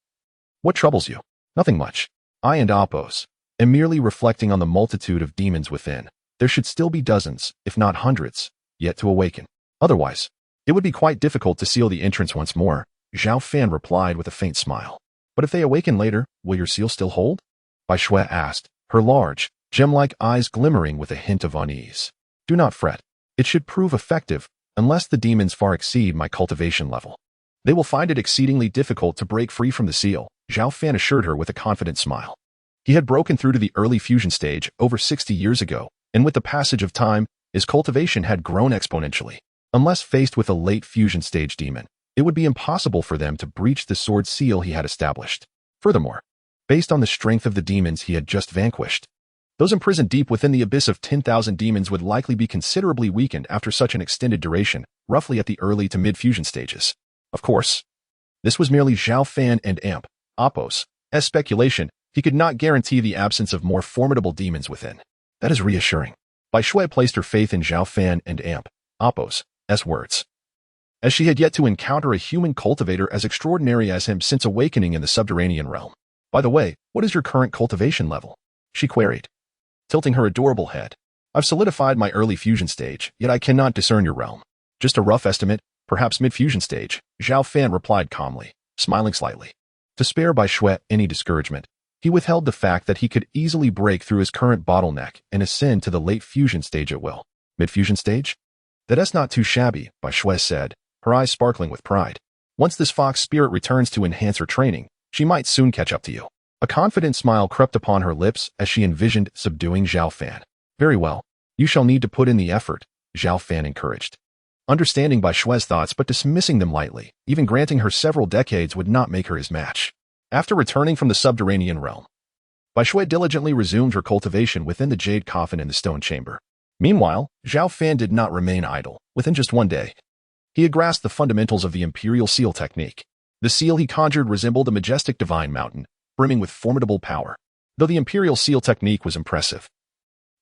What troubles you? Nothing much. I and Oppos am merely reflecting on the multitude of demons within. There should still be dozens, if not hundreds, yet to awaken. Otherwise, it would be quite difficult to seal the entrance once more, Zhao Fan replied with a faint smile. But if they awaken later, will your seal still hold? Bai Shui asked, her large, gem-like eyes glimmering with a hint of unease. Do not fret. It should prove effective, unless the demons far exceed my cultivation level. They will find it exceedingly difficult to break free from the seal, Zhao Fan assured her with a confident smile. He had broken through to the early fusion stage over 60 years ago, and with the passage of time, his cultivation had grown exponentially. Unless faced with a late fusion stage demon, it would be impossible for them to breach the sword seal he had established. Furthermore, based on the strength of the demons he had just vanquished, those imprisoned deep within the abyss of 10,000 demons would likely be considerably weakened after such an extended duration, roughly at the early to mid-fusion stages. Of course, this was merely Zhao Fan and Amp, Apos, as speculation. He could not guarantee the absence of more formidable demons within. That is reassuring. Bai Shui placed her faith in Zhao Fan and Amp, Apos, as words, as she had yet to encounter a human cultivator as extraordinary as him since awakening in the subterranean realm. By the way, what is your current cultivation level? She queried, tilting her adorable head. I've solidified my early fusion stage, yet I cannot discern your realm. Just a rough estimate, perhaps mid-fusion stage, Zhao Fan replied calmly, smiling slightly. To spare Bai Shui any discouragement, he withheld the fact that he could easily break through his current bottleneck and ascend to the late fusion stage at will. Mid-fusion stage? That's not too shabby, Bai Shui said, her eyes sparkling with pride. Once this fox spirit returns to enhance her training, she might soon catch up to you. A confident smile crept upon her lips as she envisioned subduing Zhao Fan. Very well. You shall need to put in the effort, Zhao Fan encouraged. Understanding Bai Shui's thoughts but dismissing them lightly, even granting her several decades would not make her his match. After returning from the subterranean realm, Bai Shui diligently resumed her cultivation within the jade coffin in the stone chamber. Meanwhile, Zhao Fan did not remain idle. Within just one day, he had grasped the fundamentals of the imperial seal technique. The seal he conjured resembled a majestic divine mountain, brimming with formidable power. Though the imperial seal technique was impressive,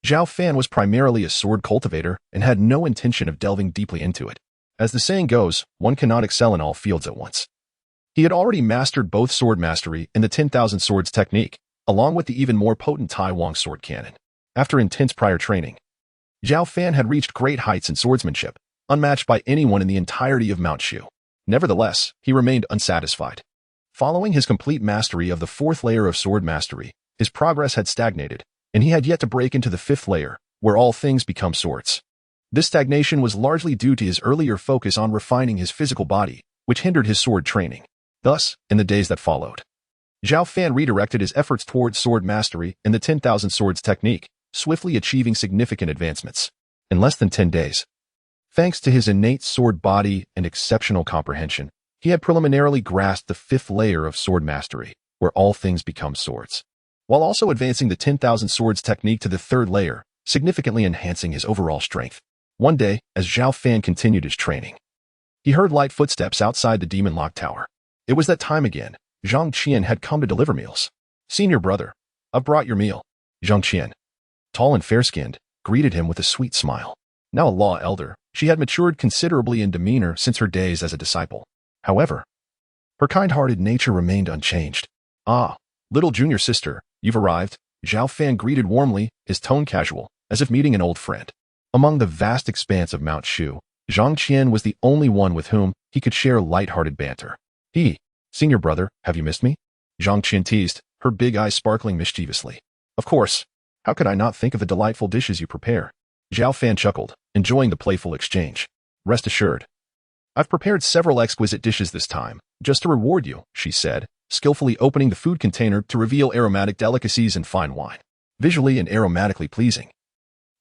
Zhao Fan was primarily a sword cultivator and had no intention of delving deeply into it. As the saying goes, one cannot excel in all fields at once. He had already mastered both sword mastery and the 10,000 swords technique, along with the even more potent Tai Wong sword cannon. After intense prior training, Zhao Fan had reached great heights in swordsmanship, unmatched by anyone in the entirety of Mount Shu. Nevertheless, he remained unsatisfied. Following his complete mastery of the 4th layer of sword mastery, his progress had stagnated, and he had yet to break into the 5th layer, where all things become swords. This stagnation was largely due to his earlier focus on refining his physical body, which hindered his sword training. Thus, in the days that followed, Zhao Fan redirected his efforts towards sword mastery and the 10,000 swords technique, swiftly achieving significant advancements. In less than 10 days, thanks to his innate sword body and exceptional comprehension, he had preliminarily grasped the 5th layer of sword mastery, where all things become swords, while also advancing the 10,000 swords technique to the 3rd layer, significantly enhancing his overall strength. One day, as Zhao Fan continued his training, he heard light footsteps outside the demon lock tower. It was that time again. Zhang Qian had come to deliver meals. Senior brother, I've brought your meal. Zhang Qian, tall and fair-skinned, greeted him with a sweet smile. Now a law elder, she had matured considerably in demeanor since her days as a disciple. However, her kind-hearted nature remained unchanged. Ah, little junior sister, you've arrived. Zhao Fan greeted warmly, his tone casual, as if meeting an old friend. Among the vast expanse of Mount Shu, Zhang Qian was the only one with whom he could share light-hearted banter. Senior brother, have you missed me? Zhang Qian teased, her big eyes sparkling mischievously. Of course. How could I not think of the delightful dishes you prepare? Zhao Fan chuckled, enjoying the playful exchange. Rest assured, I've prepared several exquisite dishes this time, just to reward you, she said, skillfully opening the food container to reveal aromatic delicacies and fine wine. Visually and aromatically pleasing.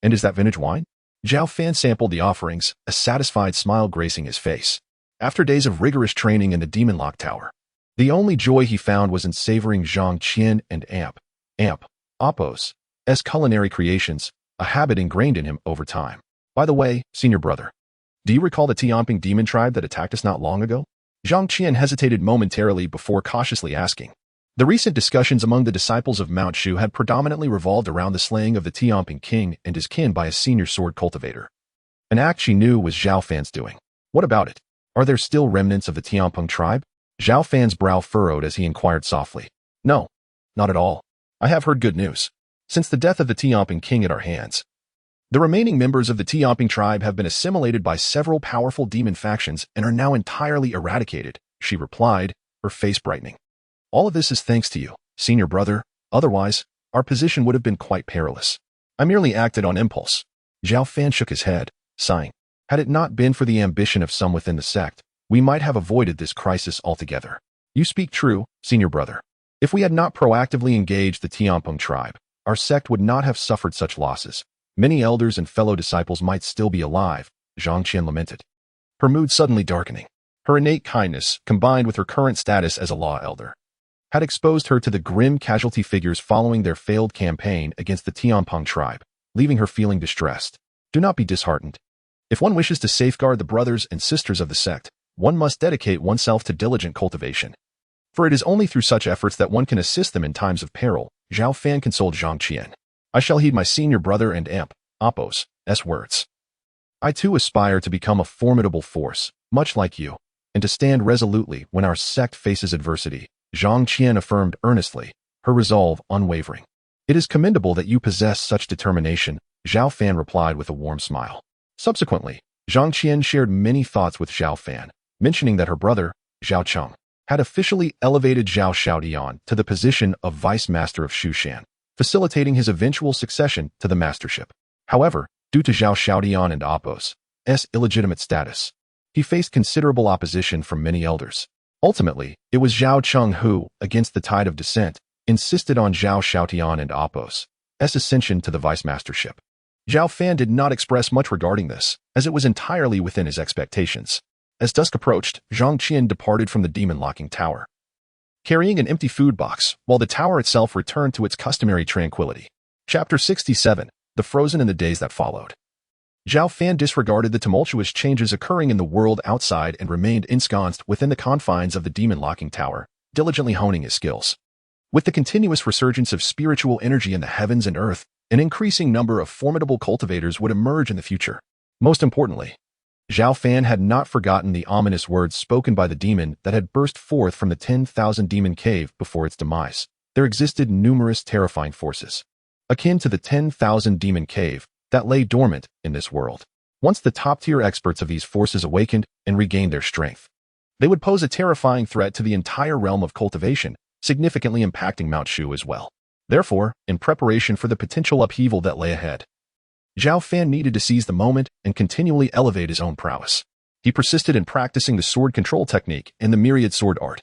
And is that vintage wine? Zhao Fan sampled the offerings, a satisfied smile gracing his face. After days of rigorous training in the Demon Lock Tower, the only joy he found was in savoring Zhang Qian and Amp, Apos, as culinary creations, a habit ingrained in him over time. By the way, senior brother, do you recall the Tianping demon tribe that attacked us not long ago? Zhang Qian hesitated momentarily before cautiously asking. The recent discussions among the disciples of Mount Shu had predominantly revolved around the slaying of the Tianping king and his kin by a senior sword cultivator. An act she knew was Zhao Fan's doing. What about it? Are there still remnants of the Tianping tribe? Zhao Fan's brow furrowed as he inquired softly. No, not at all. I have heard good news. Since the death of the Tianping king at our hands, the remaining members of the Tianping tribe have been assimilated by several powerful demon factions and are now entirely eradicated, she replied, her face brightening. All of this is thanks to you, senior brother. Otherwise, our position would have been quite perilous. I merely acted on impulse. Zhao Fan shook his head, sighing. Had it not been for the ambition of some within the sect, we might have avoided this crisis altogether. You speak true, senior brother. If we had not proactively engaged the Tianping tribe, our sect would not have suffered such losses. Many elders and fellow disciples might still be alive, Zhang Qian lamented. her mood suddenly darkening. Her innate kindness, combined with her current status as a law elder, had exposed her to the grim casualty figures following their failed campaign against the Tianpeng tribe, leaving her feeling distressed. Do not be disheartened. If one wishes to safeguard the brothers and sisters of the sect, one must dedicate oneself to diligent cultivation. For it is only through such efforts that one can assist them in times of peril, Zhao Fan consoled Zhang Qian. I shall heed my senior brother and amp, Apos, words. I too aspire to become a formidable force, much like you, and to stand resolutely when our sect faces adversity, Zhang Qian affirmed earnestly, her resolve unwavering. It is commendable that you possess such determination, Zhao Fan replied with a warm smile. Subsequently, Zhang Qian shared many thoughts with Zhao Fan, mentioning that her brother, Zhao Cheng, had officially elevated Zhao Xiaodian to the position of Vice Master of Shushan, facilitating his eventual succession to the mastership. However, due to Zhao Xiaodian and Apos' illegitimate status, he faced considerable opposition from many elders. Ultimately, it was Zhao Cheng who, against the tide of dissent, insisted on Zhao Xiaodian and Apos' ascension to the vice mastership. Zhao Fan did not express much regarding this, as it was entirely within his expectations. As dusk approached, Zhang Qian departed from the demon-locking tower, carrying an empty food box, while the tower itself returned to its customary tranquility. Chapter 67, The Frozen in the Days That Followed. Zhao Fan disregarded the tumultuous changes occurring in the world outside and remained ensconced within the confines of the demon-locking tower, diligently honing his skills. With the continuous resurgence of spiritual energy in the heavens and earth, an increasing number of formidable cultivators would emerge in the future. Most importantly, Zhao Fan had not forgotten the ominous words spoken by the demon that had burst forth from the 10,000 demon cave before its demise. There existed numerous terrifying forces, akin to the 10,000 demon cave, that lay dormant in this world. Once the top-tier experts of these forces awakened and regained their strength, they would pose a terrifying threat to the entire realm of cultivation, significantly impacting Mount Shu as well. Therefore, in preparation for the potential upheaval that lay ahead, Zhao Fan needed to seize the moment and continually elevate his own prowess. He persisted in practicing the sword control technique and the myriad sword art.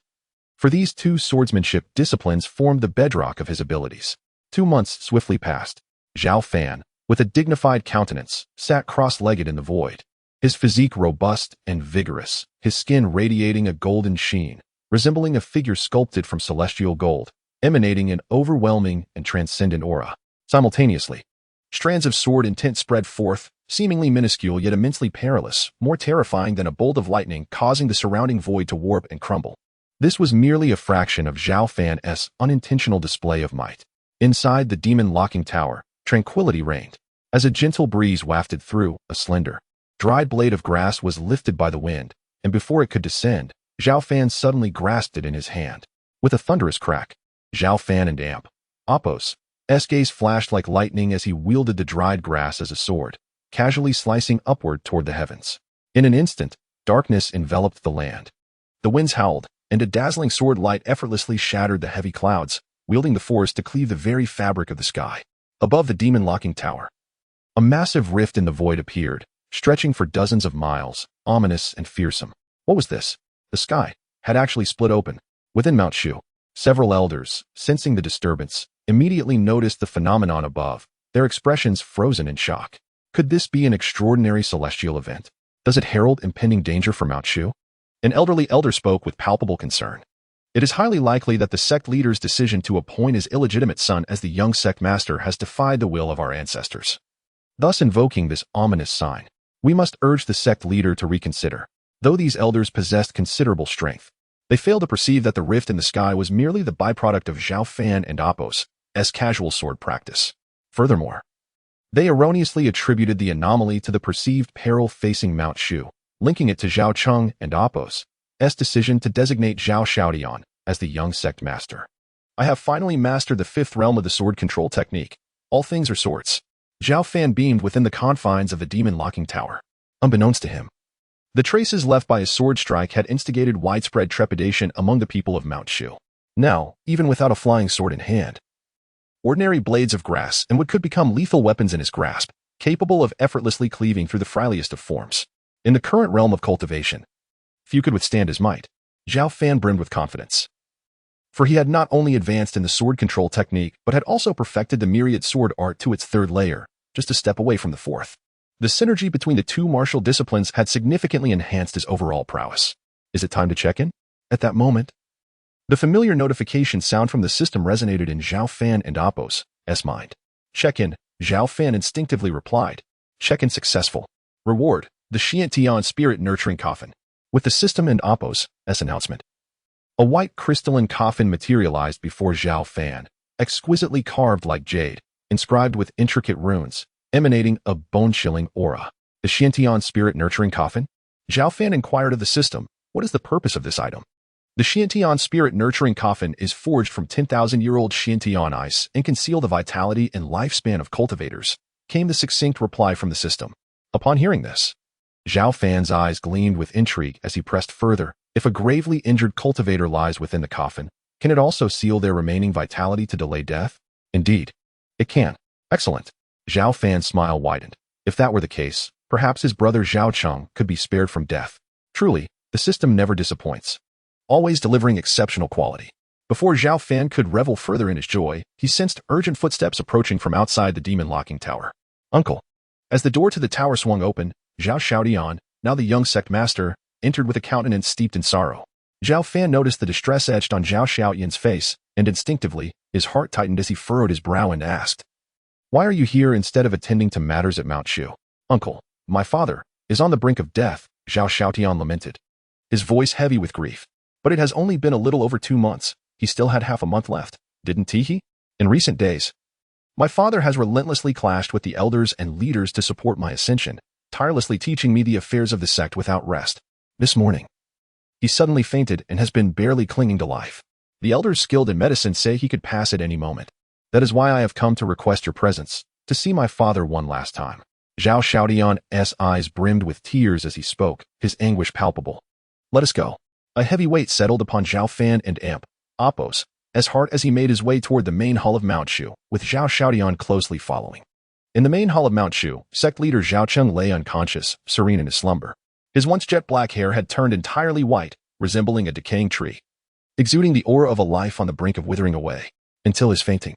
For these two swordsmanship disciplines formed the bedrock of his abilities. 2 months swiftly passed. Zhao Fan, with a dignified countenance, sat cross-legged in the void, his physique robust and vigorous, his skin radiating a golden sheen, resembling a figure sculpted from celestial gold, emanating an overwhelming and transcendent aura. Simultaneously, strands of sword intent spread forth, seemingly minuscule yet immensely perilous, more terrifying than a bolt of lightning, causing the surrounding void to warp and crumble. This was merely a fraction of Zhao Fan's unintentional display of might. Inside the demon-locking tower, tranquility reigned. As a gentle breeze wafted through, a slender, dried blade of grass was lifted by the wind, and before it could descend, Zhao Fan suddenly grasped it in his hand. With a thunderous crack, Zhao Fan and Amp, Apos' gaze flashed like lightning as he wielded the dried grass as a sword, casually slicing upward toward the heavens. In an instant, darkness enveloped the land. The winds howled, and a dazzling sword light effortlessly shattered the heavy clouds, wielding the force to cleave the very fabric of the sky. Above the demon-locking tower, a massive rift in the void appeared, stretching for dozens of miles, ominous and fearsome. What was this? The sky had actually split open. Within Mount Shu, several elders, sensing the disturbance, immediately noticed the phenomenon above, their expressions frozen in shock. Could this be an extraordinary celestial event? Does it herald impending danger for Mount Shu? An elderly elder spoke with palpable concern. It is highly likely that the sect leader's decision to appoint his illegitimate son as the young sect master has defied the will of our ancestors. Thus invoking this ominous sign, we must urge the sect leader to reconsider. Though these elders possessed considerable strength, they failed to perceive that the rift in the sky was merely the byproduct of Zhao Fan and Apos' casual sword practice. Furthermore, they erroneously attributed the anomaly to the perceived peril facing Mount Shu, linking it to Zhao Cheng and Apos' decision to designate Zhao Xiaodian as the young sect master. I have finally mastered the 5th realm of the sword control technique. All things are swords. Zhao Fan beamed within the confines of the demon-locking tower. Unbeknownst to him, the traces left by his sword strike had instigated widespread trepidation among the people of Mount Shu. Now, even without a flying sword in hand, ordinary blades of grass and wood could become lethal weapons in his grasp, capable of effortlessly cleaving through the frailest of forms. In the current realm of cultivation, few could withstand his might. Zhao Fan brimmed with confidence, for he had not only advanced in the sword control technique, but had also perfected the myriad sword art to its 3rd layer, just a step away from the 4th. The synergy between the two martial disciplines had significantly enhanced his overall prowess. Is it time to check in? At that moment, the familiar notification sound from the system resonated in Zhao Fan and Appo's mind. Check-in, Zhao Fan instinctively replied. Check-in successful. Reward, the Xiantian Spirit Nurturing Coffin. With the system and Appo's announcement, a white crystalline coffin materialized before Zhao Fan, exquisitely carved like jade, inscribed with intricate runes, emanating a bone-chilling aura. The Xiantian Spirit Nurturing Coffin? Zhao Fan inquired of the system, what is the purpose of this item? The Xiantian Spirit Nurturing Coffin is forged from 10,000-year-old Xiantian ice and conceal the vitality and lifespan of cultivators, came the succinct reply from the system. Upon hearing this, Zhao Fan's eyes gleamed with intrigue as he pressed further. If a gravely injured cultivator lies within the coffin, can it also seal their remaining vitality to delay death? Indeed, it can. Excellent. Zhao Fan's smile widened. If that were the case, perhaps his brother Zhao Cheng could be spared from death. Truly, the system never disappoints, always delivering exceptional quality. Before Zhao Fan could revel further in his joy, he sensed urgent footsteps approaching from outside the demon locking tower. Uncle. As the door to the tower swung open, Zhao Xiaodian, now the young sect master, entered with a countenance steeped in sorrow. Zhao Fan noticed the distress etched on Zhao Xiaoyan's face, and instinctively, his heart tightened as he furrowed his brow and asked, "Why are you here instead of attending to matters at Mount Shu?" "Uncle, my father is on the brink of death," Zhao Xiaotian lamented, his voice heavy with grief. "But it has only been a little over 2 months. He still had half a month left, didn't he? In recent days, my father has relentlessly clashed with the elders and leaders to support my ascension, tirelessly teaching me the affairs of the sect without rest. This morning, he suddenly fainted and has been barely clinging to life. The elders skilled in medicine say he could pass at any moment. That is why I have come to request your presence, to see my father one last time." Zhao Xiaodian's eyes brimmed with tears as he spoke, his anguish palpable. "Let us go." A heavy weight settled upon Zhao Fan and Appo's heart as he made his way toward the main hall of Mount Shu, with Zhao Xiaodian closely following. In the main hall of Mount Shu, sect leader Zhao Cheng lay unconscious, serene in his slumber. His once jet-black hair had turned entirely white, resembling a decaying tree, exuding the aura of a life on the brink of withering away. Until his fainting,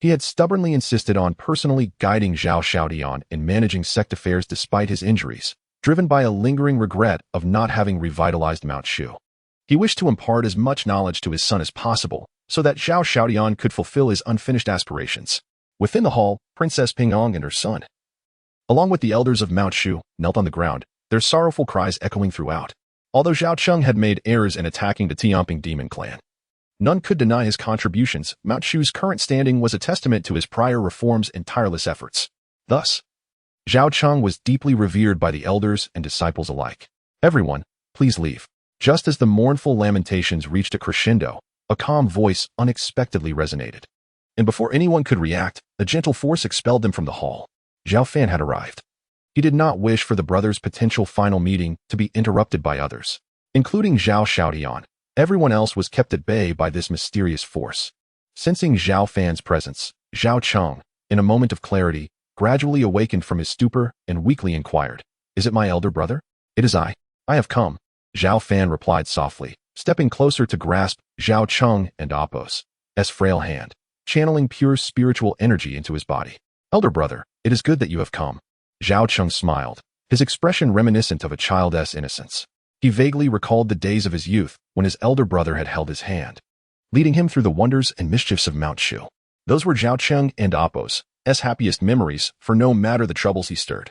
he had stubbornly insisted on personally guiding Zhao Xiaodian in managing sect affairs despite his injuries, driven by a lingering regret of not having revitalized Mount Shu. He wished to impart as much knowledge to his son as possible, so that Zhao Xiaodian could fulfill his unfinished aspirations. Within the hall, Princess Pingong and her son, along with the elders of Mount Shu, knelt on the ground, their sorrowful cries echoing throughout. Although Zhao Cheng had made errors in attacking the Tianping demon clan, none could deny his contributions. Mount Shu's current standing was a testament to his prior reforms and tireless efforts. Thus, Zhao Cheng was deeply revered by the elders and disciples alike. "Everyone, please leave." Just as the mournful lamentations reached a crescendo, a calm voice unexpectedly resonated. And before anyone could react, a gentle force expelled them from the hall. Zhao Fan had arrived. He did not wish for the brothers' potential final meeting to be interrupted by others, including Zhao Xiaodian. Everyone else was kept at bay by this mysterious force. Sensing Zhao Fan's presence, Zhao Cheng, in a moment of clarity, gradually awakened from his stupor and weakly inquired, "Is it my elder brother?" "It is I. I have come," Zhao Fan replied softly, stepping closer to grasp Zhao Cheng and Appo's frail hand, channeling pure spiritual energy into his body. "Elder brother, it is good that you have come." Zhao Cheng smiled, his expression reminiscent of a child's innocence. He vaguely recalled the days of his youth when his elder brother had held his hand, leading him through the wonders and mischiefs of Mount Shu. Those were Zhao Cheng and Appo's happiest memories, for no matter the troubles he stirred,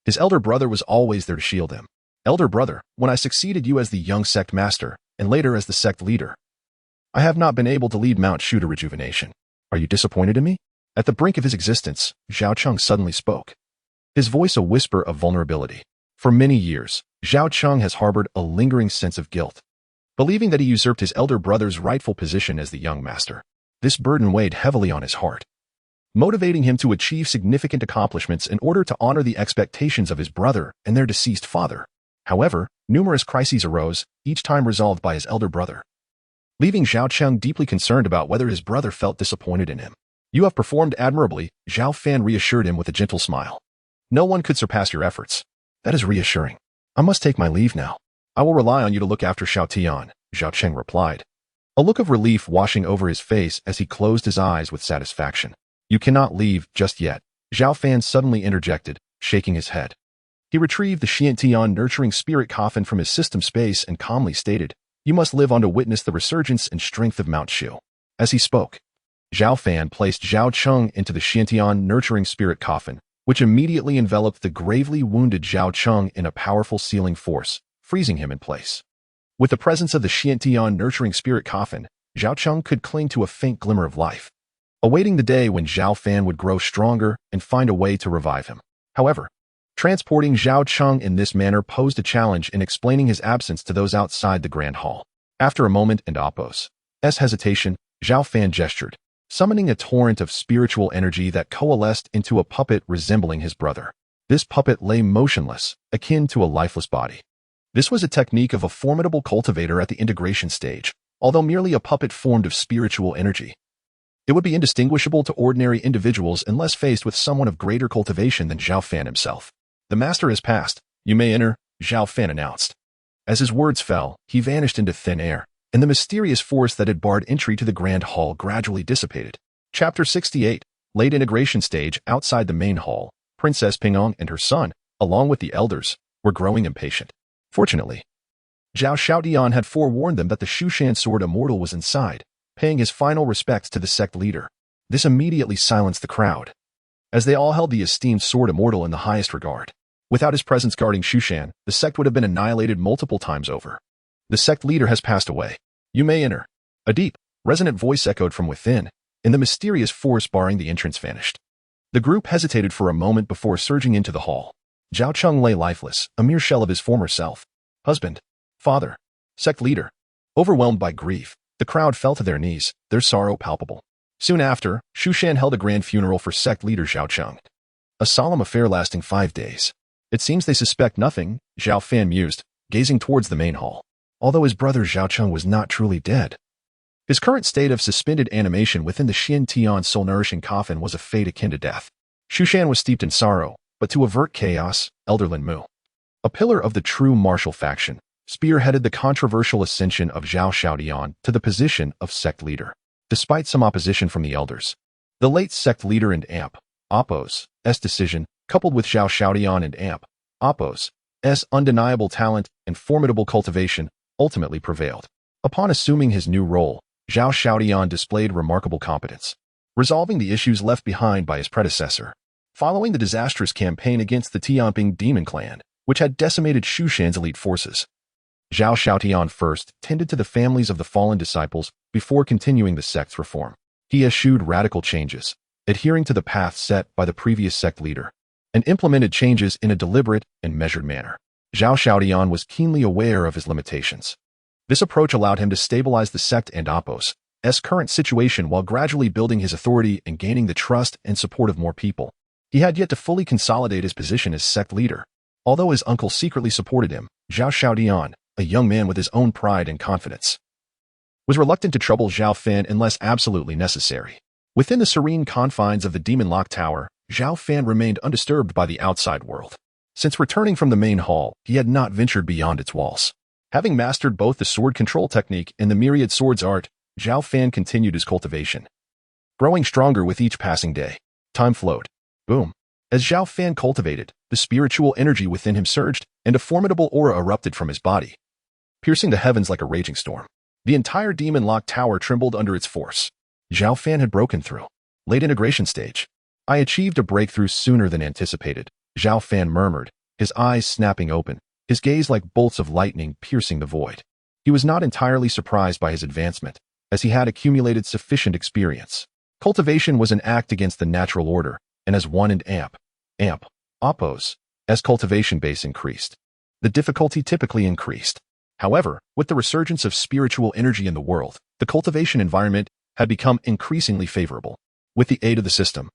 his elder brother was always there to shield him. "Elder brother, when I succeeded you as the young sect master, and later as the sect leader, I have not been able to lead Mount Shu to rejuvenation. Are you disappointed in me?" At the brink of his existence, Zhao Cheng suddenly spoke, his voice a whisper of vulnerability. For many years, Zhao Cheng has harbored a lingering sense of guilt, believing that he usurped his elder brother's rightful position as the young master. This burden weighed heavily on his heart, motivating him to achieve significant accomplishments in order to honor the expectations of his brother and their deceased father. However, numerous crises arose, each time resolved by his elder brother, leaving Zhao Cheng deeply concerned about whether his brother felt disappointed in him. "You have performed admirably," Zhao Fan reassured him with a gentle smile. "No one could surpass your efforts." "That is reassuring. I must take my leave now." "I will rely on you to look after Xiaotian," Zhao Cheng replied, a look of relief washing over his face as he closed his eyes with satisfaction. "You cannot leave just yet," Zhao Fan suddenly interjected, shaking his head. He retrieved the Xiantian nurturing spirit coffin from his system space and calmly stated, "You must live on to witness the resurgence and strength of Mount Shu." As he spoke, Zhao Fan placed Zhao Cheng into the Xiantian nurturing spirit coffin, which immediately enveloped the gravely wounded Zhao Cheng in a powerful sealing force, freezing him in place. With the presence of the Xiantian nurturing spirit coffin, Zhao Cheng could cling to a faint glimmer of life, awaiting the day when Zhao Fan would grow stronger and find a way to revive him. However, transporting Zhao Cheng in this manner posed a challenge in explaining his absence to those outside the Grand Hall. After a moment and Appo's hesitation, Zhao Fan gestured, summoning a torrent of spiritual energy that coalesced into a puppet resembling his brother. This puppet lay motionless, akin to a lifeless body. This was a technique of a formidable cultivator at the integration stage, although merely a puppet formed of spiritual energy. It would be indistinguishable to ordinary individuals unless faced with someone of greater cultivation than Zhao Fan himself. "The master has passed. You may enter," Zhao Fan announced. As his words fell, he vanished into thin air, and the mysterious force that had barred entry to the Grand Hall gradually dissipated. Chapter 68, Late Integration Stage. Outside the main hall, Princess Pingong and her son, along with the elders, were growing impatient. Fortunately, Zhao Xiaodian had forewarned them that the Shu Sword Immortal was inside, paying his final respects to the sect leader. This immediately silenced the crowd, as they all held the esteemed Sword Immortal in the highest regard. Without his presence guarding Shushan, the sect would have been annihilated multiple times over. "The sect leader has passed away. You may enter." A deep, resonant voice echoed from within, and the mysterious force barring the entrance vanished. The group hesitated for a moment before surging into the hall. Zhao Cheng lay lifeless, a mere shell of his former self. Husband, father, sect leader. Overwhelmed by grief, the crowd fell to their knees, their sorrow palpable. Soon after, Shushan held a grand funeral for sect leader Zhao Cheng. A solemn affair lasting 5 days. "It seems they suspect nothing," Zhao Fan mused, gazing towards the main hall. Although his brother Zhao Cheng was not truly dead, his current state of suspended animation within the Xiantian soul-nourishing coffin was a fate akin to death. Shushan was steeped in sorrow, but to avert chaos, Elder Lin Mu, a pillar of the true martial faction, spearheaded the controversial ascension of Zhao Xiaodian to the position of sect leader. Despite some opposition from the elders, the late sect leader and Appo's decision, coupled with Zhao Xiaodian and Appo's undeniable talent and formidable cultivation, ultimately prevailed. Upon assuming his new role, Zhao Xiaodian displayed remarkable competence, resolving the issues left behind by his predecessor. Following the disastrous campaign against the Tianping demon clan, which had decimated Shushan's elite forces, Zhao Xiaodian first tended to the families of the fallen disciples before continuing the sect's reform. He eschewed radical changes, adhering to the path set by the previous sect leader, and implemented changes in a deliberate and measured manner. Zhao Xiaodian was keenly aware of his limitations. This approach allowed him to stabilize the sect and Appo's current situation while gradually building his authority and gaining the trust and support of more people. He had yet to fully consolidate his position as sect leader. Although his uncle secretly supported him, Zhao Xiaodian, a young man with his own pride and confidence, was reluctant to trouble Zhao Fan unless absolutely necessary. Within the serene confines of the Demon Lock Tower, Zhao Fan remained undisturbed by the outside world. Since returning from the main hall, he had not ventured beyond its walls. Having mastered both the sword control technique and the myriad swords art, Zhao Fan continued his cultivation, growing stronger with each passing day. Time flowed. Boom. As Zhao Fan cultivated, the spiritual energy within him surged, and a formidable aura erupted from his body, piercing the heavens like a raging storm. The entire Demon Lock Tower trembled under its force. Zhao Fan had broken through. Late integration stage. "I achieved a breakthrough sooner than anticipated," Zhao Fan murmured, his eyes snapping open, his gaze like bolts of lightning piercing the void. He was not entirely surprised by his advancement, as he had accumulated sufficient experience. Cultivation was an act against the natural order, and as one and Appo's cultivation base increased, the difficulty typically increased. However, with the resurgence of spiritual energy in the world, the cultivation environment had become increasingly favorable. With the aid of the system,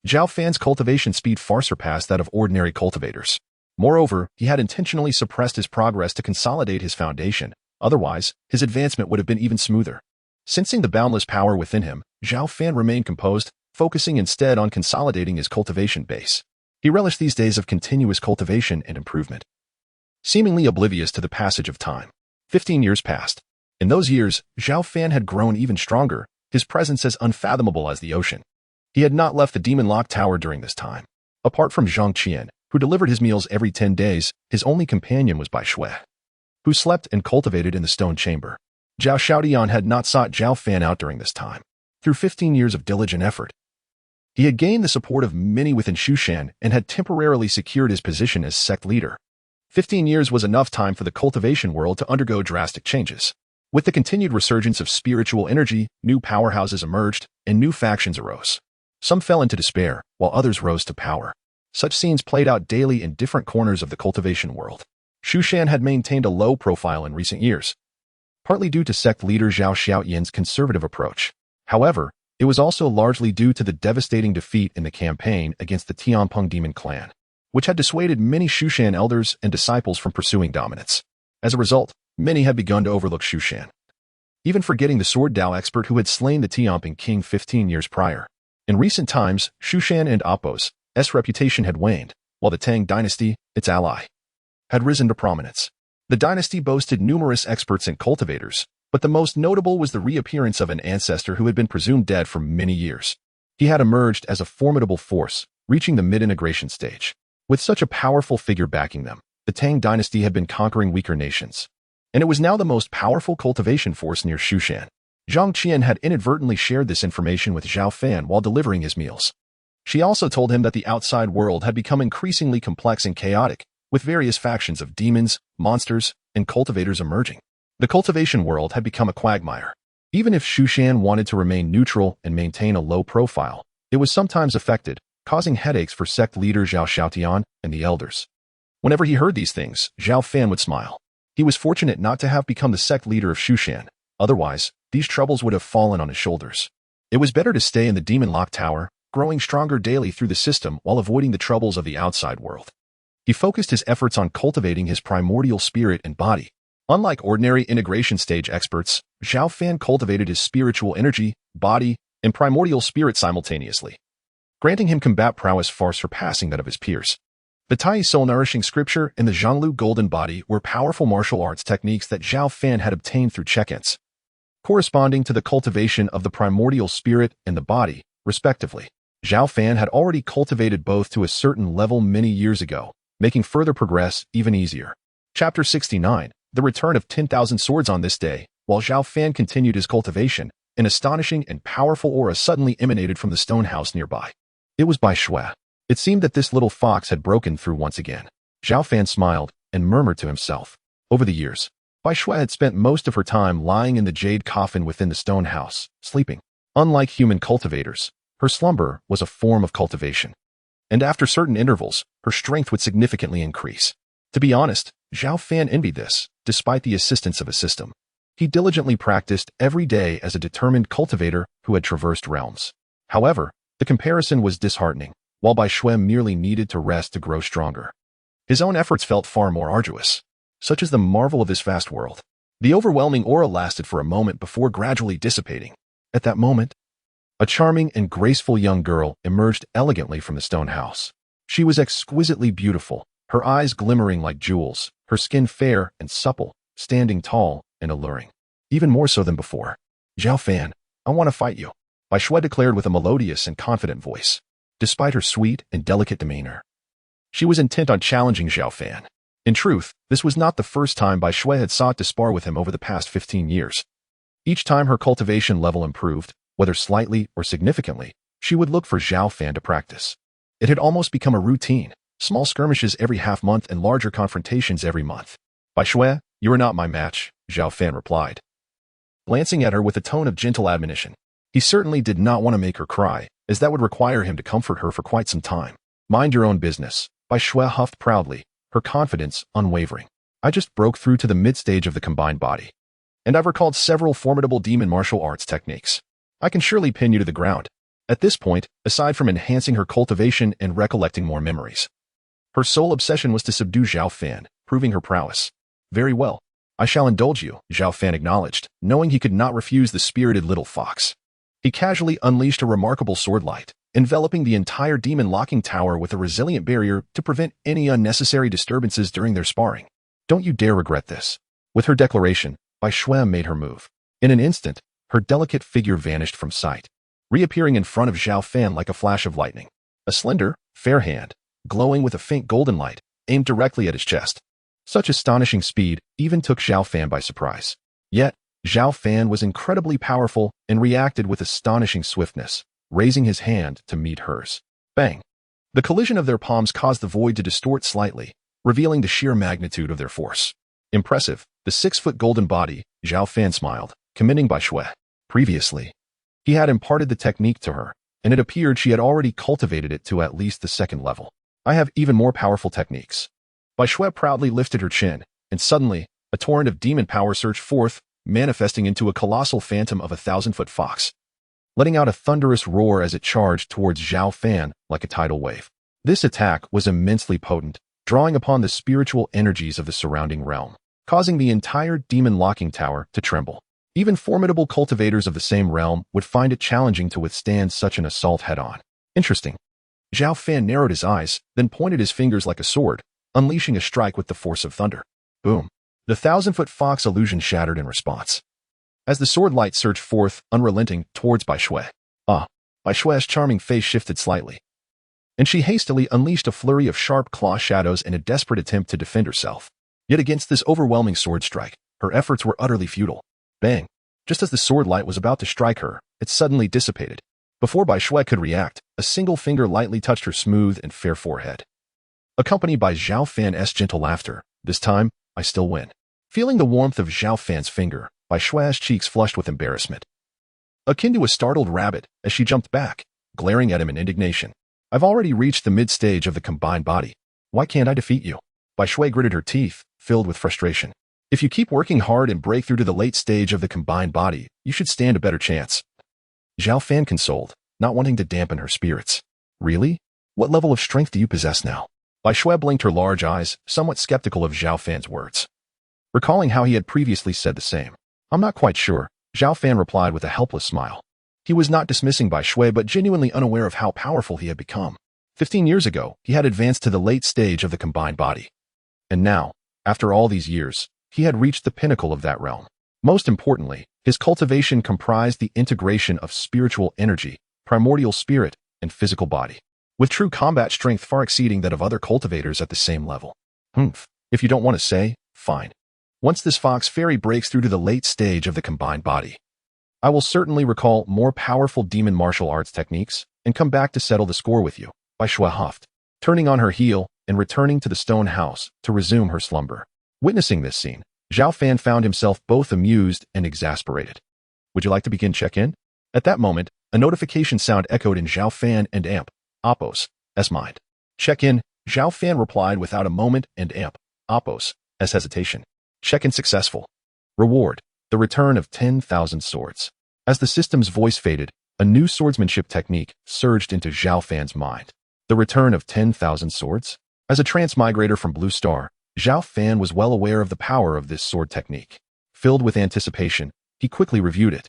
Zhao Fan's cultivation speed far surpassed that of ordinary cultivators. Moreover, he had intentionally suppressed his progress to consolidate his foundation, otherwise, his advancement would have been even smoother. Sensing the boundless power within him, Zhao Fan remained composed, focusing instead on consolidating his cultivation base. He relished these days of continuous cultivation and improvement, seemingly oblivious to the passage of time. 15 years passed. In those years, Zhao Fan had grown even stronger, his presence as unfathomable as the ocean. He had not left the Demon Lock Tower during this time. Apart from Zhang Qian, who delivered his meals every 10 days. His only companion was Bai Shui, who slept and cultivated in the stone chamber. Zhao Xiaotian had not sought Zhao Fan out during this time. Through 15 years of diligent effort, he had gained the support of many within Shushan and had temporarily secured his position as sect leader. 15 years was enough time for the cultivation world to undergo drastic changes. With the continued resurgence of spiritual energy, new powerhouses emerged, and new factions arose. Some fell into despair, while others rose to power. Such scenes played out daily in different corners of the cultivation world. Shushan had maintained a low profile in recent years, partly due to sect leader Zhao Xiaoyan's conservative approach. However, it was also largely due to the devastating defeat in the campaign against the Tianpeng Demon Clan, which had dissuaded many Shushan elders and disciples from pursuing dominance. As a result, many had begun to overlook Shushan, even forgetting the sword Dao expert who had slain the Tianpeng king 15 years prior. In recent times, Shushan and Appo's reputation had waned, while the Tang dynasty, its ally, had risen to prominence. The dynasty boasted numerous experts and cultivators, but the most notable was the reappearance of an ancestor who had been presumed dead for many years. He had emerged as a formidable force, reaching the mid-integration stage. With such a powerful figure backing them, the Tang dynasty had been conquering weaker nations, and it was now the most powerful cultivation force near Shushan. Zhang Qian had inadvertently shared this information with Zhao Fan while delivering his meals. She also told him that the outside world had become increasingly complex and chaotic, with various factions of demons, monsters, and cultivators emerging. The cultivation world had become a quagmire. Even if Shushan wanted to remain neutral and maintain a low profile, it was sometimes affected, causing headaches for sect leader Zhao Xiaotian and the elders. Whenever he heard these things, Zhao Fan would smile. He was fortunate not to have become the sect leader of Shushan. Otherwise, these troubles would have fallen on his shoulders. It was better to stay in the Demon Lock Tower, growing stronger daily through the system while avoiding the troubles of the outside world. He focused his efforts on cultivating his primordial spirit and body. Unlike ordinary integration stage experts, Zhao Fan cultivated his spiritual energy, body, and primordial spirit simultaneously, granting him combat prowess far surpassing that of his peers. The Tai Soul Nourishing Scripture and the Zhonglu Golden Body were powerful martial arts techniques that Zhao Fan had obtained through check-ins, corresponding to the cultivation of the primordial spirit and the body, respectively. Zhao Fan had already cultivated both to a certain level many years ago, making further progress even easier. Chapter 69, The Return of 10,000 Swords. On this day, while Zhao Fan continued his cultivation, an astonishing and powerful aura suddenly emanated from the stone house nearby. It was Bai Shui. It seemed that this little fox had broken through once again. Zhao Fan smiled and murmured to himself. Over the years, Bai Shui had spent most of her time lying in the jade coffin within the stone house, sleeping. Unlike human cultivators, her slumber was a form of cultivation, and after certain intervals, her strength would significantly increase. To be honest, Zhao Fan envied this, despite the assistance of a system. He diligently practiced every day as a determined cultivator who had traversed realms. However, the comparison was disheartening, while Bai Shui merely needed to rest to grow stronger. His own efforts felt far more arduous. Such is the marvel of this vast world. The overwhelming aura lasted for a moment before gradually dissipating. At that moment, a charming and graceful young girl emerged elegantly from the stone house. She was exquisitely beautiful, her eyes glimmering like jewels, her skin fair and supple, standing tall and alluring. Even more so than before. Zhao Fan, I want to fight you, Bai Shui declared with a melodious and confident voice. Despite her sweet and delicate demeanor, she was intent on challenging Zhao Fan. In truth, this was not the first time Bai Shui had sought to spar with him over the past 15 years. Each time her cultivation level improved, whether slightly or significantly, she would look for Zhao Fan to practice. It had almost become a routine, small skirmishes every half-month and larger confrontations every month. Bai Shui, you are not my match, Zhao Fan replied, glancing at her with a tone of gentle admonition. He certainly did not want to make her cry, as that would require him to comfort her for quite some time. Mind your own business, Bai Shui huffed proudly, her confidence unwavering. I just broke through to the mid-stage of the combined body, and I've recalled several formidable demon martial arts techniques. I can surely pin you to the ground. At this point, aside from enhancing her cultivation and recollecting more memories, her sole obsession was to subdue Zhao Fan, proving her prowess. Very well. I shall indulge you, Zhao Fan acknowledged, knowing he could not refuse the spirited little fox. He casually unleashed a remarkable sword light, enveloping the entire demon locking tower with a resilient barrier to prevent any unnecessary disturbances during their sparring. Don't you dare regret this. With her declaration, Bai Shui made her move. In an instant, her delicate figure vanished from sight, reappearing in front of Zhao Fan like a flash of lightning. A slender, fair hand, glowing with a faint golden light, aimed directly at his chest. Such astonishing speed even took Zhao Fan by surprise. Yet, Zhao Fan was incredibly powerful and reacted with astonishing swiftness, raising his hand to meet hers. Bang! The collision of their palms caused the void to distort slightly, revealing the sheer magnitude of their force. Impressive, the 6-foot golden body, Zhao Fan smiled, commending Bai Shui. Previously, he had imparted the technique to her, and it appeared she had already cultivated it to at least the 2nd level. I have even more powerful techniques. Bai Shui proudly lifted her chin, and suddenly, a torrent of demon power surged forth, manifesting into a colossal phantom of a 1,000-foot fox, letting out a thunderous roar as it charged towards Zhao Fan like a tidal wave. This attack was immensely potent, drawing upon the spiritual energies of the surrounding realm, causing the entire demon locking tower to tremble. Even formidable cultivators of the same realm would find it challenging to withstand such an assault head-on. Interesting. Zhao Fan narrowed his eyes, then pointed his fingers like a sword, unleashing a strike with the force of thunder. Boom. The 1,000-foot fox illusion shattered in response, as the sword light surged forth, unrelenting, towards Bai Shui. Bai Shui's charming face shifted slightly, and she hastily unleashed a flurry of sharp claw shadows in a desperate attempt to defend herself. Yet against this overwhelming sword strike, her efforts were utterly futile. Bang! Just as the sword light was about to strike her, it suddenly dissipated. Before Bai Shui could react, a single finger lightly touched her smooth and fair forehead, accompanied by Zhao Fan's gentle laughter. This time, I still win. Feeling the warmth of Zhao Fan's finger, Bai Shui's cheeks flushed with embarrassment, akin to a startled rabbit as she jumped back, glaring at him in indignation. I've already reached the mid-stage of the combined body. Why can't I defeat you? Bai Shui gritted her teeth, filled with frustration. If you keep working hard and break through to the late stage of the combined body, you should stand a better chance. Zhao Fan consoled, not wanting to dampen her spirits. Really? What level of strength do you possess now? Bai Shui blinked her large eyes, somewhat skeptical of Zhao Fan's words, recalling how he had previously said the same. I'm not quite sure, Zhao Fan replied with a helpless smile. He was not dismissing Bai Shui but genuinely unaware of how powerful he had become. 15 years ago, he had advanced to the late stage of the combined body. And now, after all these years, he had reached the pinnacle of that realm. Most importantly, his cultivation comprised the integration of spiritual energy, primordial spirit, and physical body, with true combat strength far exceeding that of other cultivators at the same level. If you don't want to say, fine. Once this fox fairy breaks through to the late stage of the combined body, I will certainly recall more powerful demon martial arts techniques and come back to settle the score with you, Bai Shui huffed, turning on her heel and returning to the stone house to resume her slumber. Witnessing this scene, Zhao Fan found himself both amused and exasperated. Would you like to begin check-in? At that moment, a notification sound echoed in Zhao Fan and Appos' mind. Check-in, Zhao Fan replied without a moment, and Appos' hesitation. Check-in successful. Reward, the return of 10,000 swords. As the system's voice faded, a new swordsmanship technique surged into Zhao Fan's mind. The return of 10,000 swords? As a transmigrator from Blue Star, Zhao Fan was well aware of the power of this sword technique. Filled with anticipation, he quickly reviewed it.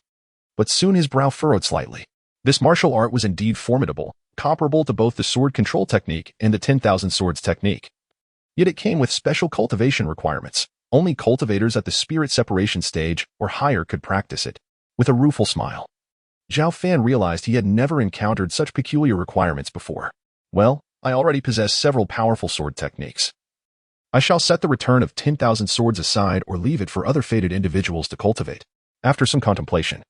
But soon his brow furrowed slightly. This martial art was indeed formidable, comparable to both the sword control technique and the 10,000 swords technique. Yet it came with special cultivation requirements. Only cultivators at the spirit separation stage or higher could practice it. With a rueful smile, Zhao Fan realized he had never encountered such peculiar requirements before. Well, I already possess several powerful sword techniques. I shall set the return of 10,000 swords aside or leave it for other fated individuals to cultivate. After some contemplation,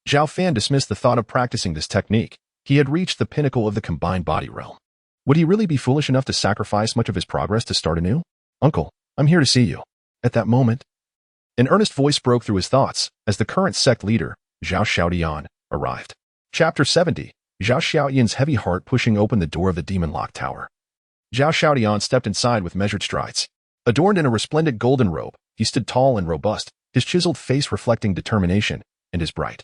Zhao Fan dismissed the thought of practicing this technique. He had reached the pinnacle of the combined body realm. Would he really be foolish enough to sacrifice much of his progress to start anew? Uncle, I'm here to see you. At that moment, an earnest voice broke through his thoughts as the current sect leader, Zhao Xiaodian, arrived. Chapter 70, Zhao Xiaodian's heavy heart pushing open the door of the demon lock tower. Zhao Xiaodian stepped inside with measured strides. Adorned in a resplendent golden robe, he stood tall and robust, his chiseled face reflecting determination, and his bright,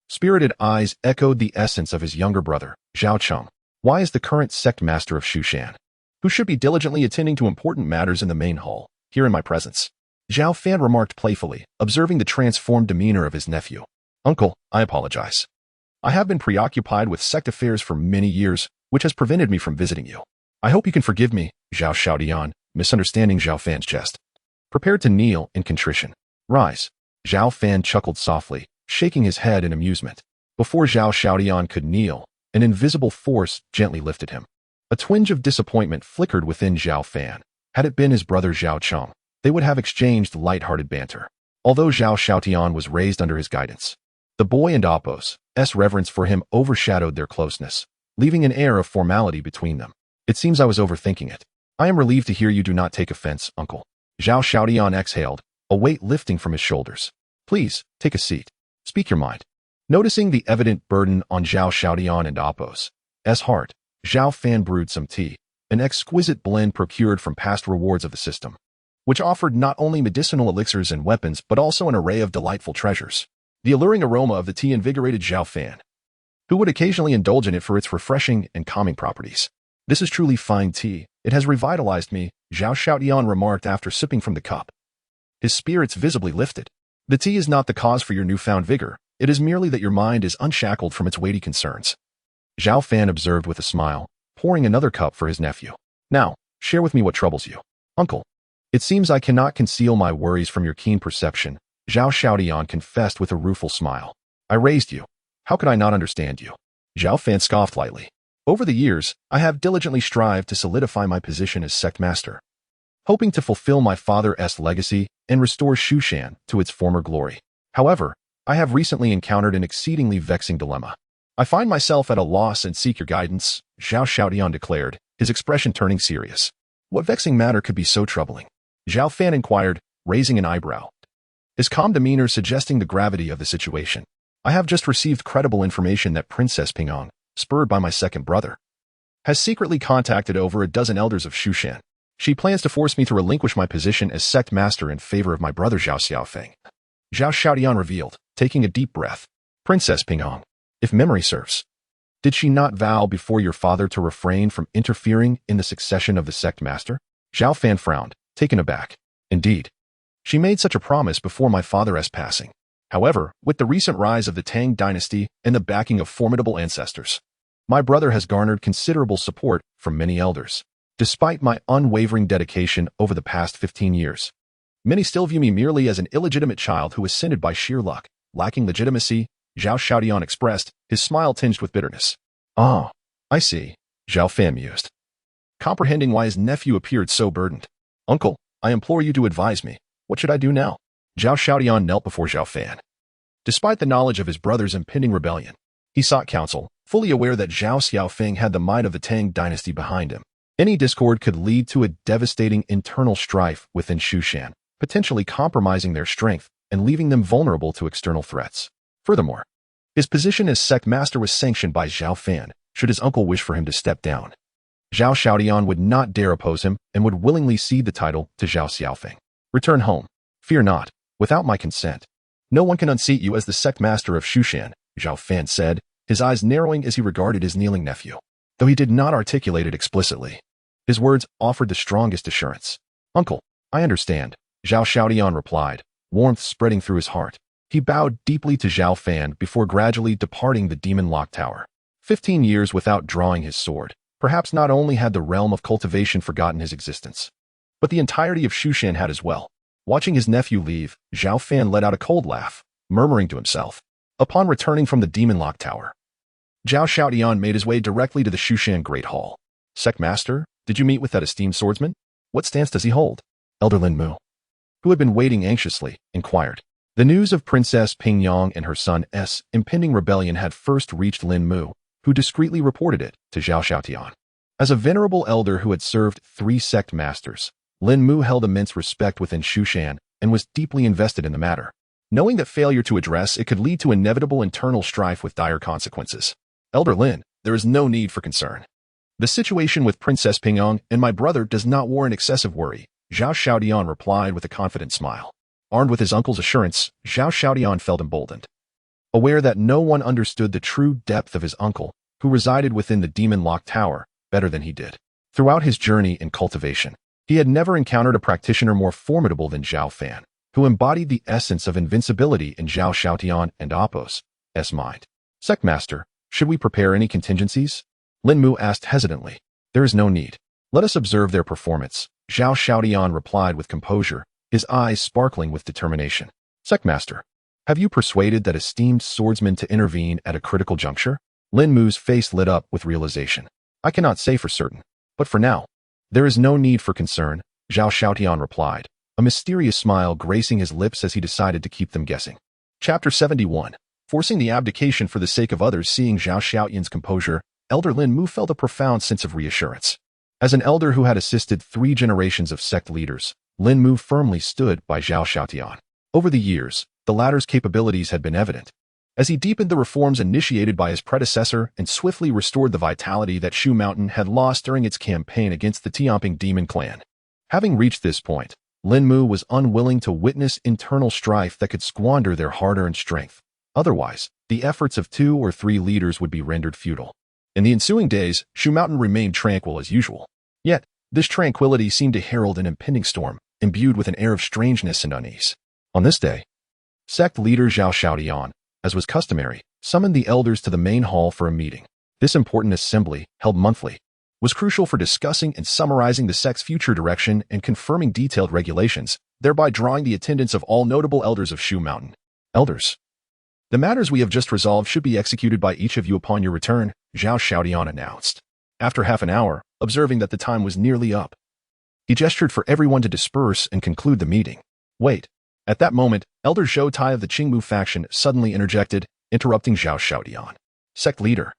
spirited eyes echoed the essence of his younger brother, Zhao Cheng. Why is the current sect master of Shushan, who should be diligently attending to important matters in the main hall, here in my presence? Zhao Fan remarked playfully, observing the transformed demeanor of his nephew. Uncle, I apologize. I have been preoccupied with sect affairs for many years, which has prevented me from visiting you. I hope you can forgive me, Zhao Xiaodian, misunderstanding Zhao Fan's jest. Prepared to kneel in contrition. Rise. Zhao Fan chuckled softly, shaking his head in amusement. Before Zhao Xiaodian could kneel, an invisible force gently lifted him. A twinge of disappointment flickered within Zhao Fan. Had it been his brother Zhao Cheng, they would have exchanged light-hearted banter. Although Zhao Xiaotian was raised under his guidance, the boy and Appo's reverence for him overshadowed their closeness, leaving an air of formality between them. It seems I was overthinking it. I am relieved to hear you do not take offense, uncle. Zhao Xiaotian exhaled, a weight lifting from his shoulders. Please, take a seat. Speak your mind. Noticing the evident burden on Zhao Xiaotian and Appo's heart, Zhao Fan brewed some tea, an exquisite blend procured from past rewards of the system, which offered not only medicinal elixirs and weapons but also an array of delightful treasures. The alluring aroma of the tea invigorated Zhao Fan, who would occasionally indulge in it for its refreshing and calming properties. This is truly fine tea. It has revitalized me, Zhao Xiaotian remarked after sipping from the cup. His spirits visibly lifted. The tea is not the cause for your newfound vigor. It is merely that your mind is unshackled from its weighty concerns. Zhao Fan observed with a smile, pouring another cup for his nephew. Now, share with me what troubles you. Uncle, it seems I cannot conceal my worries from your keen perception, Zhao Xiaotian confessed with a rueful smile. I raised you. How could I not understand you? Zhao Fan scoffed lightly. Over the years, I have diligently strived to solidify my position as sect master, hoping to fulfill my father's legacy and restore Shushan to its former glory. However, I have recently encountered an exceedingly vexing dilemma. I find myself at a loss and seek your guidance, Zhao Xiaotian declared, his expression turning serious. What vexing matter could be so troubling? Zhao Fan inquired, raising an eyebrow, his calm demeanor suggesting the gravity of the situation. I have just received credible information that Princess Ping'an, spurred by my second brother, has secretly contacted over a dozen elders of Shushan. She plans to force me to relinquish my position as sect master in favor of my brother Zhao Xiaofeng. Zhao Xiaotian revealed, taking a deep breath. Princess Ping'an, if memory serves, did she not vow before your father to refrain from interfering in the succession of the sect master? Zhao Fan frowned, taken aback. Indeed, she made such a promise before my father's passing. However, with the recent rise of the Tang dynasty and the backing of formidable ancestors, my brother has garnered considerable support from many elders. Despite my unwavering dedication over the past 15 years, many still view me merely as an illegitimate child who ascended by sheer luck. Lacking legitimacy, Zhao Xiaotian expressed, his smile tinged with bitterness. Ah, I see, Zhao Fan mused, comprehending why his nephew appeared so burdened. Uncle, I implore you to advise me. What should I do now? Zhao Xiaotian knelt before Zhao Fan. Despite the knowledge of his brother's impending rebellion, he sought counsel, fully aware that Zhao Xiaofeng had the might of the Tang dynasty behind him. Any discord could lead to a devastating internal strife within Shushan, potentially compromising their strength and leaving them vulnerable to external threats. Furthermore, his position as sect master was sanctioned by Zhao Fan, should his uncle wish for him to step down. Zhao Xiaotian would not dare oppose him and would willingly cede the title to Zhao Xiaofeng. Return home. Fear not. Without my consent, no one can unseat you as the sect master of Shushan, Zhao Fan said, his eyes narrowing as he regarded his kneeling nephew. Though he did not articulate it explicitly, his words offered the strongest assurance. Uncle, I understand, Zhao Xiaotian replied, warmth spreading through his heart. He bowed deeply to Zhao Fan before gradually departing the Demon Lock Tower. 15 years without drawing his sword. Perhaps not only had the realm of cultivation forgotten his existence, but the entirety of Shushan had as well. Watching his nephew leave, Zhao Fan let out a cold laugh, murmuring to himself. Upon returning from the Demon Lock Tower, Zhao Xiaotian made his way directly to the Shushan Great Hall. Sect Master, did you meet with that esteemed swordsman? What stance does he hold? Elder Lin Mu, who had been waiting anxiously, inquired. The news of Princess Pingyang and her son's impending rebellion had first reached Lin Mu, who discreetly reported it to Zhao Xiaotian. As a venerable elder who had served 3 sect masters, Lin Mu held immense respect within Shushan and was deeply invested in the matter, knowing that failure to address it could lead to inevitable internal strife with dire consequences. Elder Lin, there is no need for concern. The situation with Princess Pingyang and my brother does not warrant excessive worry, Zhao Xiaotian replied with a confident smile. Armed with his uncle's assurance, Zhao Xiaotian felt emboldened. Aware that no one understood the true depth of his uncle, who resided within the Demon Lock Tower, better than he did. Throughout his journey in cultivation, he had never encountered a practitioner more formidable than Zhao Fan, who embodied the essence of invincibility in Zhao Xiaotian and Appo's mind. Sect Master, should we prepare any contingencies? Lin Mu asked hesitantly. There is no need. Let us observe their performance, Zhao Xiaotian replied with composure, his eyes sparkling with determination. Sect Master, have you persuaded that esteemed swordsman to intervene at a critical juncture? Lin Mu's face lit up with realization. I cannot say for certain, but for now, there is no need for concern, Zhao Xiaotian replied, a mysterious smile gracing his lips as he decided to keep them guessing. Chapter 71. Forcing the abdication for the sake of others. Seeing Zhao Xiaotian's composure, Elder Lin Mu felt a profound sense of reassurance. As an elder who had assisted 3 generations of sect leaders, Lin Mu firmly stood by Zhao Xiaotian. Over the years, the latter's capabilities had been evident. As he deepened the reforms initiated by his predecessor and swiftly restored the vitality that Shu Mountain had lost during its campaign against the Tianping demon clan. Having reached this point, Lin Mu was unwilling to witness internal strife that could squander their hard-earned strength. Otherwise, the efforts of 2 or 3 leaders would be rendered futile. In the ensuing days, Shu Mountain remained tranquil as usual. Yet, this tranquility seemed to herald an impending storm, imbued with an air of strangeness and unease. On this day, sect leader Zhao Xiaotian, as was customary, summoned the elders to the main hall for a meeting. This important assembly, held monthly, was crucial for discussing and summarizing the sect's future direction and confirming detailed regulations, thereby drawing the attendance of all notable elders of Shu Mountain. Elders, the matters we have just resolved should be executed by each of you upon your return, Zhao Xiaotian announced. After half an hour, observing that the time was nearly up, he gestured for everyone to disperse and conclude the meeting. Wait. At that moment, Elder Zhou Tai of the Qingmu faction suddenly interjected, interrupting Zhao Xiaotian. Sect leader,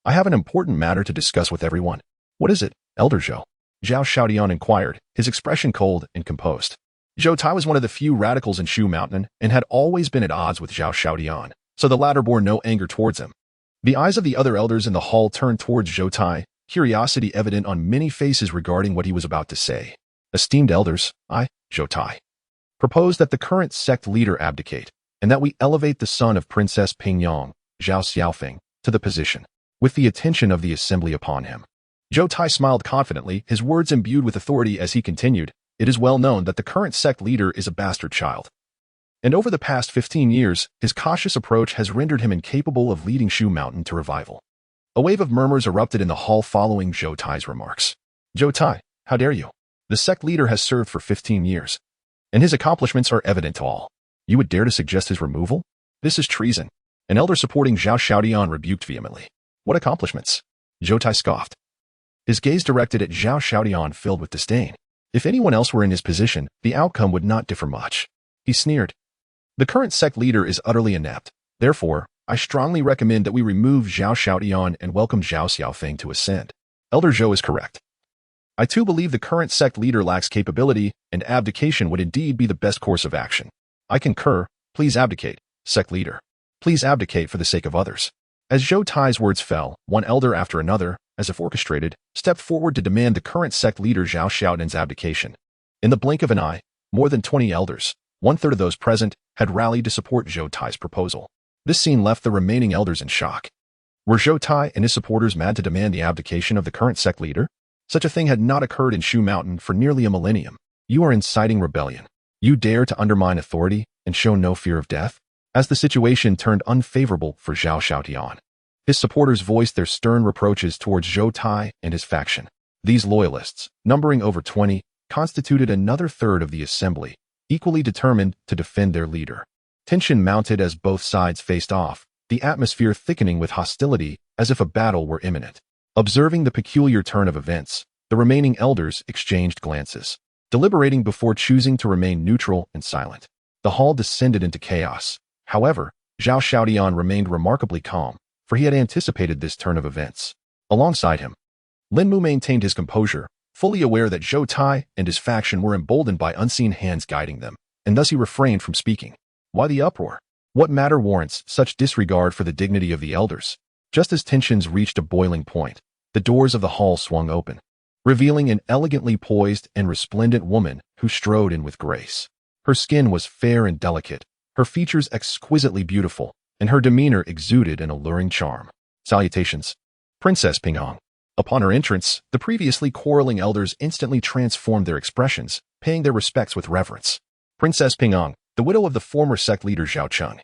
I have an important matter to discuss with everyone. What is it, Elder Zhou? Zhao Xiaotian inquired, his expression cold and composed. Zhou Tai was one of the few radicals in Shu Mountain and had always been at odds with Zhao Xiaotian, so the latter bore no anger towards him. The eyes of the other elders in the hall turned towards Zhou Tai, curiosity evident on many faces regarding what he was about to say. Esteemed elders, I, Zhou Tai, propose that the current sect leader abdicate, and that we elevate the son of Princess Pingyang, Zhao Xiaofeng, to the position, with the attention of the assembly upon him. Zhou Tai smiled confidently, his words imbued with authority as he continued, it is well known that the current sect leader is a bastard child. And over the past 15 years, his cautious approach has rendered him incapable of leading Shu Mountain to revival. A wave of murmurs erupted in the hall following Zhou Tai's remarks. Zhou Tai, how dare you? The sect leader has served for 15 years, and his accomplishments are evident to all. You would dare to suggest his removal? This is treason. An elder supporting Zhao Xiaotian rebuked vehemently. What accomplishments? Zhou Tai scoffed. His gaze directed at Zhao Xiaotian filled with disdain. If anyone else were in his position, the outcome would not differ much. He sneered. The current sect leader is utterly inept. Therefore, I strongly recommend that we remove Zhao Xiaotian and welcome Zhao Xiaofeng to ascend. Elder Zhou is correct. I too believe the current sect leader lacks capability, and abdication would indeed be the best course of action. I concur. Please abdicate, sect leader. Please abdicate for the sake of others. As Zhou Tai's words fell, one elder after another, as if orchestrated, stepped forward to demand the current sect leader Zhao Xiaotian's abdication. In the blink of an eye, more than 20 elders, 1/3 of those present, had rallied to support Zhou Tai's proposal. This scene left the remaining elders in shock. Were Zhou Tai and his supporters mad to demand the abdication of the current sect leader? Such a thing had not occurred in Shu Mountain for nearly a millennium. You are inciting rebellion. You dare to undermine authority and show no fear of death? As the situation turned unfavorable for Zhao Xiaotian, his supporters voiced their stern reproaches towards Zhou Tai and his faction. These loyalists, numbering over 20, constituted another third of the assembly, equally determined to defend their leader. Tension mounted as both sides faced off, the atmosphere thickening with hostility as if a battle were imminent. Observing the peculiar turn of events, the remaining elders exchanged glances, deliberating before choosing to remain neutral and silent. The hall descended into chaos. However, Zhao Xiaotian remained remarkably calm, for he had anticipated this turn of events. Alongside him, Lin Mu maintained his composure, fully aware that Zhou Tai and his faction were emboldened by unseen hands guiding them, and thus he refrained from speaking. Why the uproar? What matter warrants such disregard for the dignity of the elders? Just as tensions reached a boiling point, the doors of the hall swung open, revealing an elegantly poised and resplendent woman who strode in with grace. Her skin was fair and delicate, her features exquisitely beautiful, and her demeanor exuded an alluring charm. Salutations, Princess Pingyang. Upon her entrance, the previously quarreling elders instantly transformed their expressions, paying their respects with reverence. Princess Pingyang, the widow of the former sect leader Zhao Cheng,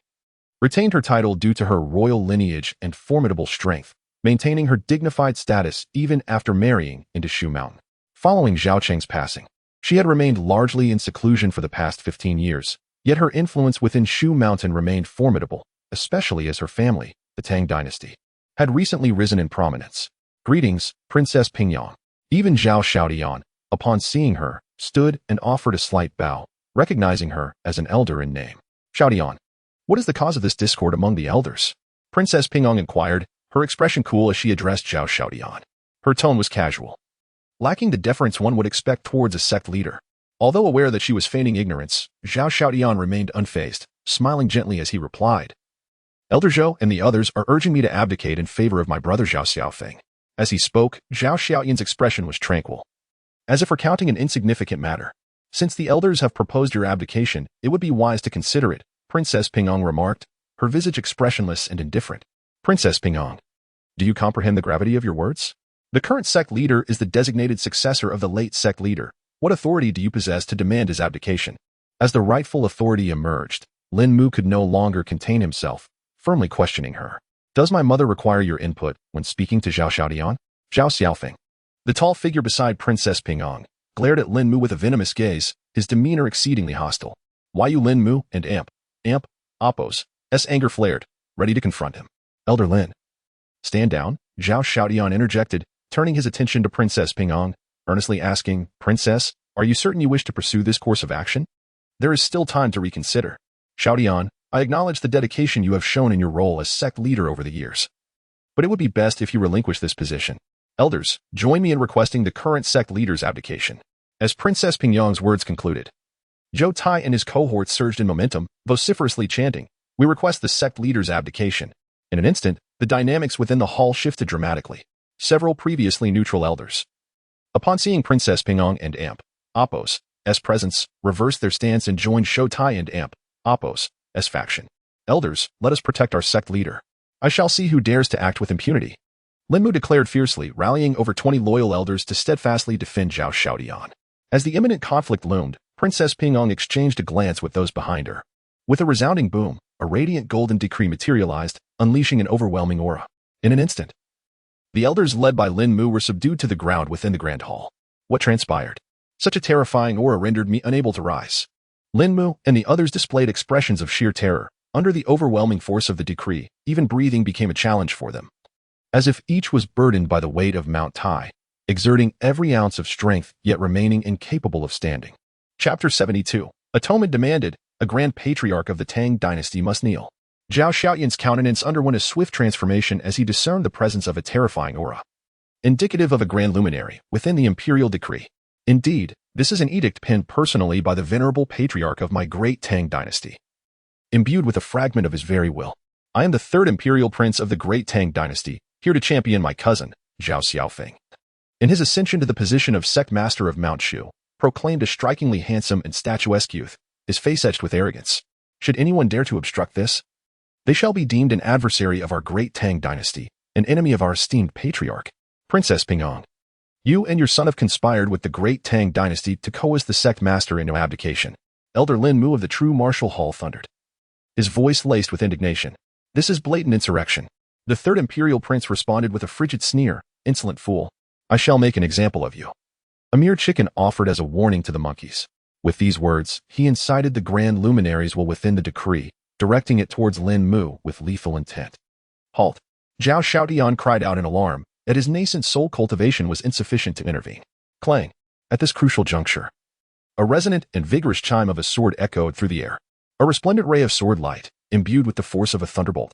retained her title due to her royal lineage and formidable strength, maintaining her dignified status even after marrying into Shu Mountain. Following Zhao Cheng's passing, she had remained largely in seclusion for the past 15 years, yet her influence within Shu Mountain remained formidable, especially as her family, the Tang dynasty, had recently risen in prominence. Greetings, Princess Pingyang. Even Zhao Xiaodian, upon seeing her, stood and offered a slight bow, recognizing her as an elder in name. Xiaodian, what is the cause of this discord among the elders? Princess Pingyang inquired, her expression cool as she addressed Zhao Xiaodian. Her tone was casual, lacking the deference one would expect towards a sect leader. Although aware that she was feigning ignorance, Zhao Xiaodian remained unfazed, smiling gently as he replied. Elder Zhou and the others are urging me to abdicate in favor of my brother Zhao Xiaofeng. As he spoke, Zhao Xiaoyan's expression was tranquil, as if recounting an insignificant matter. Since the elders have proposed your abdication, it would be wise to consider it, Princess Pingyang remarked, her visage expressionless and indifferent. Princess Pingyang, do you comprehend the gravity of your words? The current sect leader is the designated successor of the late sect leader. What authority do you possess to demand his abdication? As the rightful authority emerged, Lin Mu could no longer contain himself, firmly questioning her. Does my mother require your input when speaking to Zhao Xiaodian? Zhao Xiaofeng, the tall figure beside Princess Pingyang, glared at Lin Mu with a venomous gaze, his demeanor exceedingly hostile. Why you Lin Mu and Amp, Oppos, anger flared, ready to confront him. Elder Lin. Stand down, Zhao Xiaodian interjected, turning his attention to Princess Pingyang, earnestly asking, Princess, are you certain you wish to pursue this course of action? There is still time to reconsider. Xiaodian, I acknowledge the dedication you have shown in your role as sect leader over the years. But it would be best if you relinquish this position. Elders, join me in requesting the current sect leader's abdication. As Princess Pingyang's words concluded, Zhou Tai and his cohorts surged in momentum, vociferously chanting, we request the sect leader's abdication. In an instant, the dynamics within the hall shifted dramatically. Several previously neutral elders, upon seeing Princess Pingyang and Oppos' presence, reversed their stance and joined Zhou Tai and Oppos' faction. Elders, let us protect our sect leader. I shall see who dares to act with impunity. Lin Mu declared fiercely, rallying over 20 loyal elders to steadfastly defend Zhao Xiaodian. As the imminent conflict loomed, Princess Pingyang exchanged a glance with those behind her. With a resounding boom, a radiant golden decree materialized, unleashing an overwhelming aura. In an instant, the elders led by Lin Mu were subdued to the ground within the grand hall. What transpired? Such a terrifying aura rendered me unable to rise. Lin Mu and the others displayed expressions of sheer terror. Under the overwhelming force of the decree, even breathing became a challenge for them. As if each was burdened by the weight of Mount Tai, exerting every ounce of strength yet remaining incapable of standing. Chapter 72. Atonement demanded, a grand patriarch of the Tang dynasty must kneel. Zhao Xiaoyan's countenance underwent a swift transformation as he discerned the presence of a terrifying aura, indicative of a grand luminary within the imperial decree. Indeed, this is an edict penned personally by the venerable patriarch of my great Tang dynasty. Imbued with a fragment of his very will, I am the third imperial prince of the great Tang dynasty, here to champion my cousin, Zhao Xiaofeng. In his ascension to the position of sect master of Mount Shu, proclaimed a strikingly handsome and statuesque youth, his face etched with arrogance. Should anyone dare to obstruct this, they shall be deemed an adversary of our great Tang dynasty, an enemy of our esteemed patriarch. Princess Pingyang, you and your son have conspired with the great Tang dynasty to coerce the sect master into abdication. Elder Lin Mu of the true martial hall thundered, his voice laced with indignation. This is blatant insurrection. The third imperial prince responded with a frigid sneer, insolent fool. I shall make an example of you. A mere chicken offered as a warning to the monkeys. With these words, he incited the grand luminaries while within the decree, directing it towards Lin Mu with lethal intent. Halt! Zhao Xiaodian cried out in alarm, that his nascent soul cultivation was insufficient to intervene. Clang! At this crucial juncture, a resonant and vigorous chime of a sword echoed through the air. A resplendent ray of sword light, imbued with the force of a thunderbolt,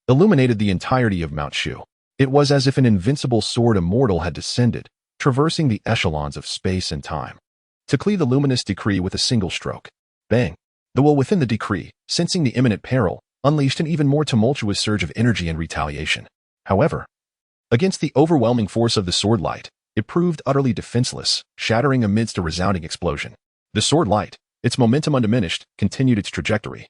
illuminated the entirety of Mount Shu. It was as if an invincible sword immortal had descended, traversing the echelons of space and time, to cleave the luminous decree with a single stroke. Bang! The will within the decree, sensing the imminent peril, unleashed an even more tumultuous surge of energy and retaliation. However, against the overwhelming force of the sword light, it proved utterly defenseless, shattering amidst a resounding explosion. The sword light, its momentum undiminished, continued its trajectory,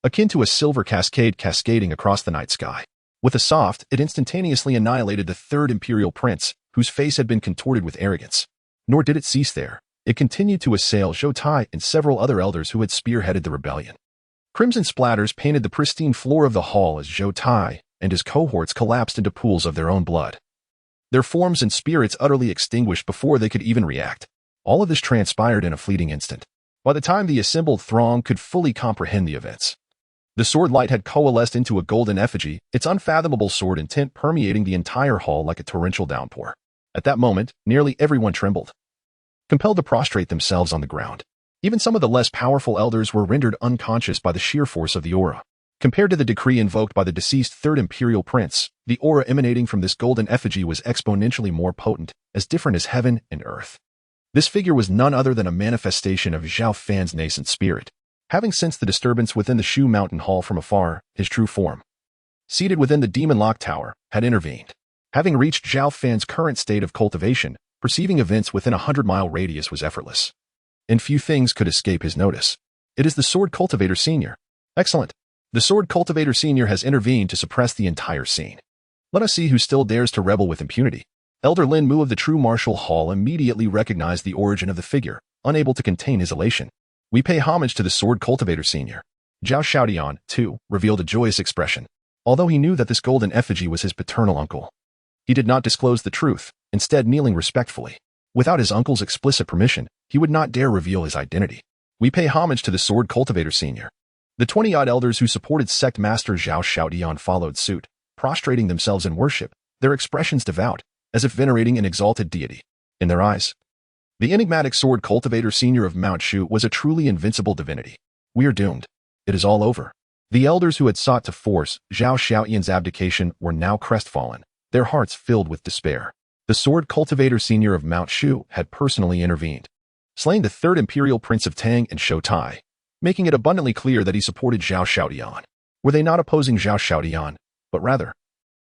akin to a silver cascade cascading across the night sky. With a soft, it instantaneously annihilated the third imperial prince, whose face had been contorted with arrogance. Nor did it cease there. It continued to assail Zhou Tai and several other elders who had spearheaded the rebellion. Crimson splatters painted the pristine floor of the hall as Zhou Tai and his cohorts collapsed into pools of their own blood, their forms and spirits utterly extinguished before they could even react. All of this transpired in a fleeting instant. By the time the assembled throng could fully comprehend the events, The sword light had coalesced into a golden effigy, its unfathomable sword intent permeating the entire hall like a torrential downpour. At that moment, nearly everyone trembled, compelled to prostrate themselves on the ground. Even some of the less powerful elders were rendered unconscious by the sheer force of the aura. Compared to the decree invoked by the deceased Third Imperial Prince, the aura emanating from this golden effigy was exponentially more potent, as different as heaven and earth. This figure was none other than a manifestation of Zhao Fan's nascent spirit. Having sensed the disturbance within the Shu Mountain Hall from afar, his true form, seated within the Demon Lock Tower, had intervened. Having reached Zhao Fan's current state of cultivation, perceiving events within a 100-mile radius was effortless, and few things could escape his notice. It is the Sword Cultivator Senior. Excellent. The Sword Cultivator Senior has intervened to suppress the entire scene. Let us see who still dares to rebel with impunity. Elder Lin Mu of the True Martial Hall immediately recognized the origin of the figure, unable to contain his elation. We pay homage to the Sword Cultivator Senior. Zhao Xiaodian, too, revealed a joyous expression. Although he knew that this golden effigy was his paternal uncle, he did not disclose the truth, instead kneeling respectfully. Without his uncle's explicit permission, he would not dare reveal his identity. We pay homage to the Sword Cultivator Senior. The 20-odd elders who supported Sect Master Zhao Xiaodian followed suit, prostrating themselves in worship, their expressions devout, as if venerating an exalted deity. In their eyes, the enigmatic Sword Cultivator Senior of Mount Shu was a truly invincible divinity. We are doomed. It is all over. The elders who had sought to force Zhao Xiaodian's abdication were now crestfallen, their hearts filled with despair. The Sword Cultivator Senior of Mount Shu had personally intervened, slaying the Third Imperial Prince of Tang and Shou Tai, making it abundantly clear that he supported Zhao Xiaodian. Were they not opposing Zhao Xiaodian, but rather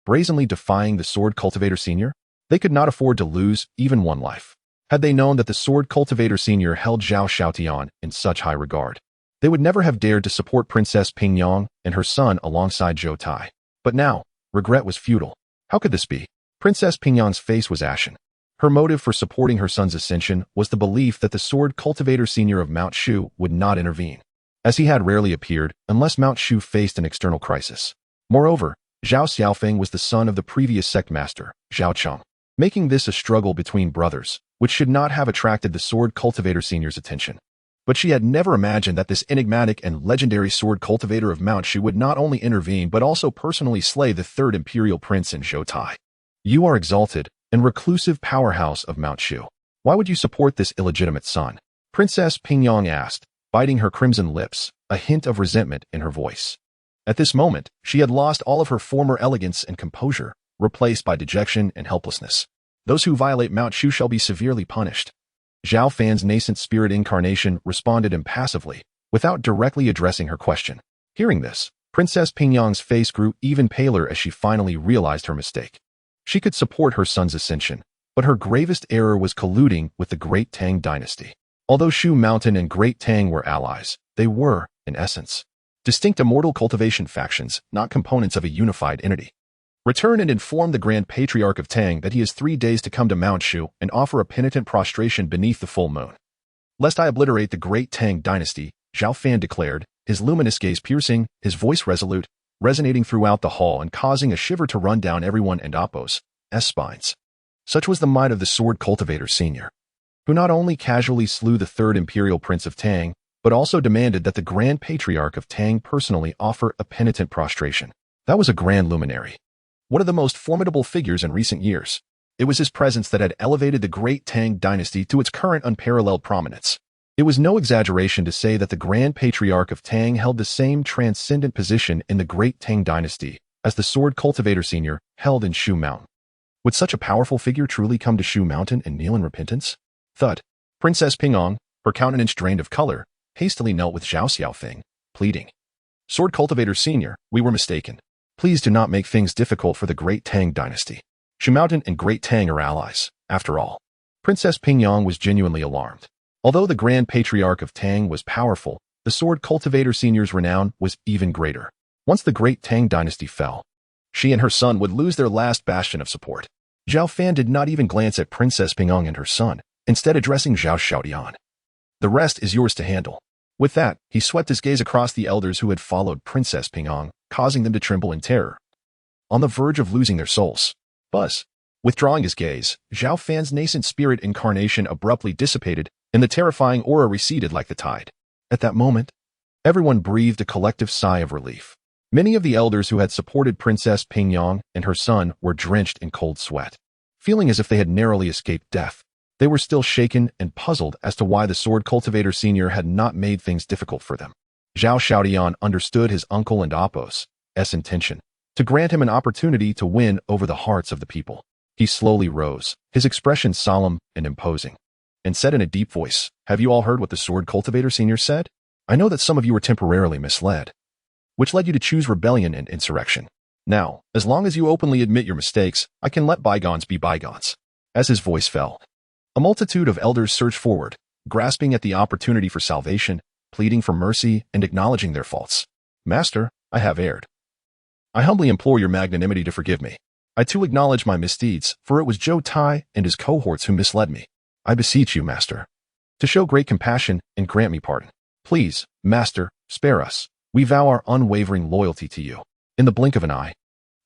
brazenly defying the Sword Cultivator Senior? They could not afford to lose even one life. Had they known that the Sword Cultivator Senior held Zhao Xiaodian in such high regard, they would never have dared to support Princess Pingyang and her son alongside Zhou Tai. But now, regret was futile. How could this be? Princess Pingyang's face was ashen. Her motive for supporting her son's ascension was the belief that the Sword Cultivator Senior of Mount Shu would not intervene, as he had rarely appeared unless Mount Shu faced an external crisis. Moreover, Zhao Xiaofeng was the son of the previous sect master, Zhao Cheng, making this a struggle between brothers, which should not have attracted the Sword Cultivator Senior's attention. But she had never imagined that this enigmatic and legendary Sword Cultivator of Mount Shu would not only intervene but also personally slay the Third Imperial Prince and Zhou Tai. You are exalted and reclusive powerhouse of Mount Shu. Why would you support this illegitimate son? Princess Pingyang asked, biting her crimson lips, a hint of resentment in her voice. At this moment, she had lost all of her former elegance and composure, replaced by dejection and helplessness. Those who violate Mount Shu shall be severely punished. Zhao Fan's nascent spirit incarnation responded impassively, without directly addressing her question. Hearing this, Princess Pingyang's face grew even paler as she finally realized her mistake. She could support her son's ascension, but her gravest error was colluding with the Great Tang dynasty. Although Shu Mountain and Great Tang were allies, they were, in essence, distinct immortal cultivation factions, not components of a unified entity. Return and inform the Grand Patriarch of Tang that he has 3 days to come to Mount Shu and offer a penitent prostration beneath the full moon. Lest I obliterate the Great Tang dynasty, Zhao Fan declared, his luminous gaze piercing, his voice resolute, resonating throughout the hall and causing a shiver to run down everyone and Appo's spines. Such was the might of the Sword Cultivator Senior, who not only casually slew the Third Imperial Prince of Tang, but also demanded that the Grand Patriarch of Tang personally offer a penitent prostration. That was a grand luminary, one of the most formidable figures in recent years. It was his presence that had elevated the Great Tang dynasty to its current unparalleled prominence. It was no exaggeration to say that the Grand Patriarch of Tang held the same transcendent position in the Great Tang dynasty as the Sword Cultivator Senior held in Shu Mountain. Would such a powerful figure truly come to Shu Mountain and kneel in repentance? Thud. Princess Pingyang, her countenance drained of color, hastily knelt with Zhao Xiaofeng, pleading. Sword Cultivator Senior, we were mistaken. Please do not make things difficult for the Great Tang dynasty. Shu Mountain and Great Tang are allies, after all. Princess Pingyang was genuinely alarmed. Although the Grand Patriarch of Tang was powerful, the Sword Cultivator Senior's renown was even greater. Once the Great Tang dynasty fell, she and her son would lose their last bastion of support. Zhao Fan did not even glance at Princess Pingyang and her son, instead addressing Zhao Xiaodian. The rest is yours to handle. With that, he swept his gaze across the elders who had followed Princess Pingyang, causing them to tremble in terror, on the verge of losing their souls. Buzz. Withdrawing his gaze, Zhao Fan's nascent spirit incarnation abruptly dissipated, and the terrifying aura receded like the tide. At that moment, Everyone breathed a collective sigh of relief. Many of the elders who had supported Princess Pingyang and her son were drenched in cold sweat. Feeling as if they had narrowly escaped death, they were still shaken and puzzled as to why the Sword Cultivator Senior had not made things difficult for them. Zhao Xiaodian understood his uncle and Apos' intention to grant him an opportunity to win over the hearts of the people. He slowly rose, his expression solemn and imposing, and said in a deep voice, "Have you all heard what the Sword Cultivator Senior said? I know that some of you were temporarily misled, which led you to choose rebellion and insurrection. Now, as long as you openly admit your mistakes, I can let bygones be bygones." As his voice fell, a multitude of elders surged forward, grasping at the opportunity for salvation, pleading for mercy, and acknowledging their faults. "Master, I have erred. I humbly implore your magnanimity to forgive me. I too acknowledge my misdeeds, for it was Zhou Tai and his cohorts who misled me. I beseech you, Master, to show great compassion and grant me pardon. Please, Master, spare us. We vow our unwavering loyalty to you." In the blink of an eye,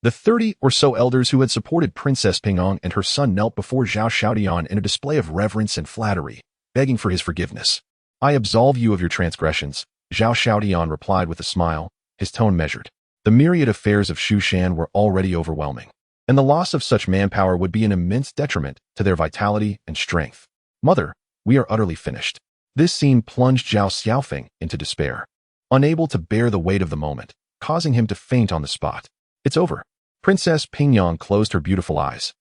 the 30 or so elders who had supported Princess Pingyang and her son knelt before Zhao Xiaodian in a display of reverence and flattery, begging for his forgiveness. "I absolve you of your transgressions," Zhao Xiaodian replied with a smile, his tone measured. The myriad affairs of Shushan were already overwhelming, and the loss of such manpower would be an immense detriment to their vitality and strength. "Mother, we are utterly finished." This scene plunged Zhao Xiaofeng into despair, unable to bear the weight of the moment, causing him to faint on the spot. "It's over." Princess Pingyang closed her beautiful eyes,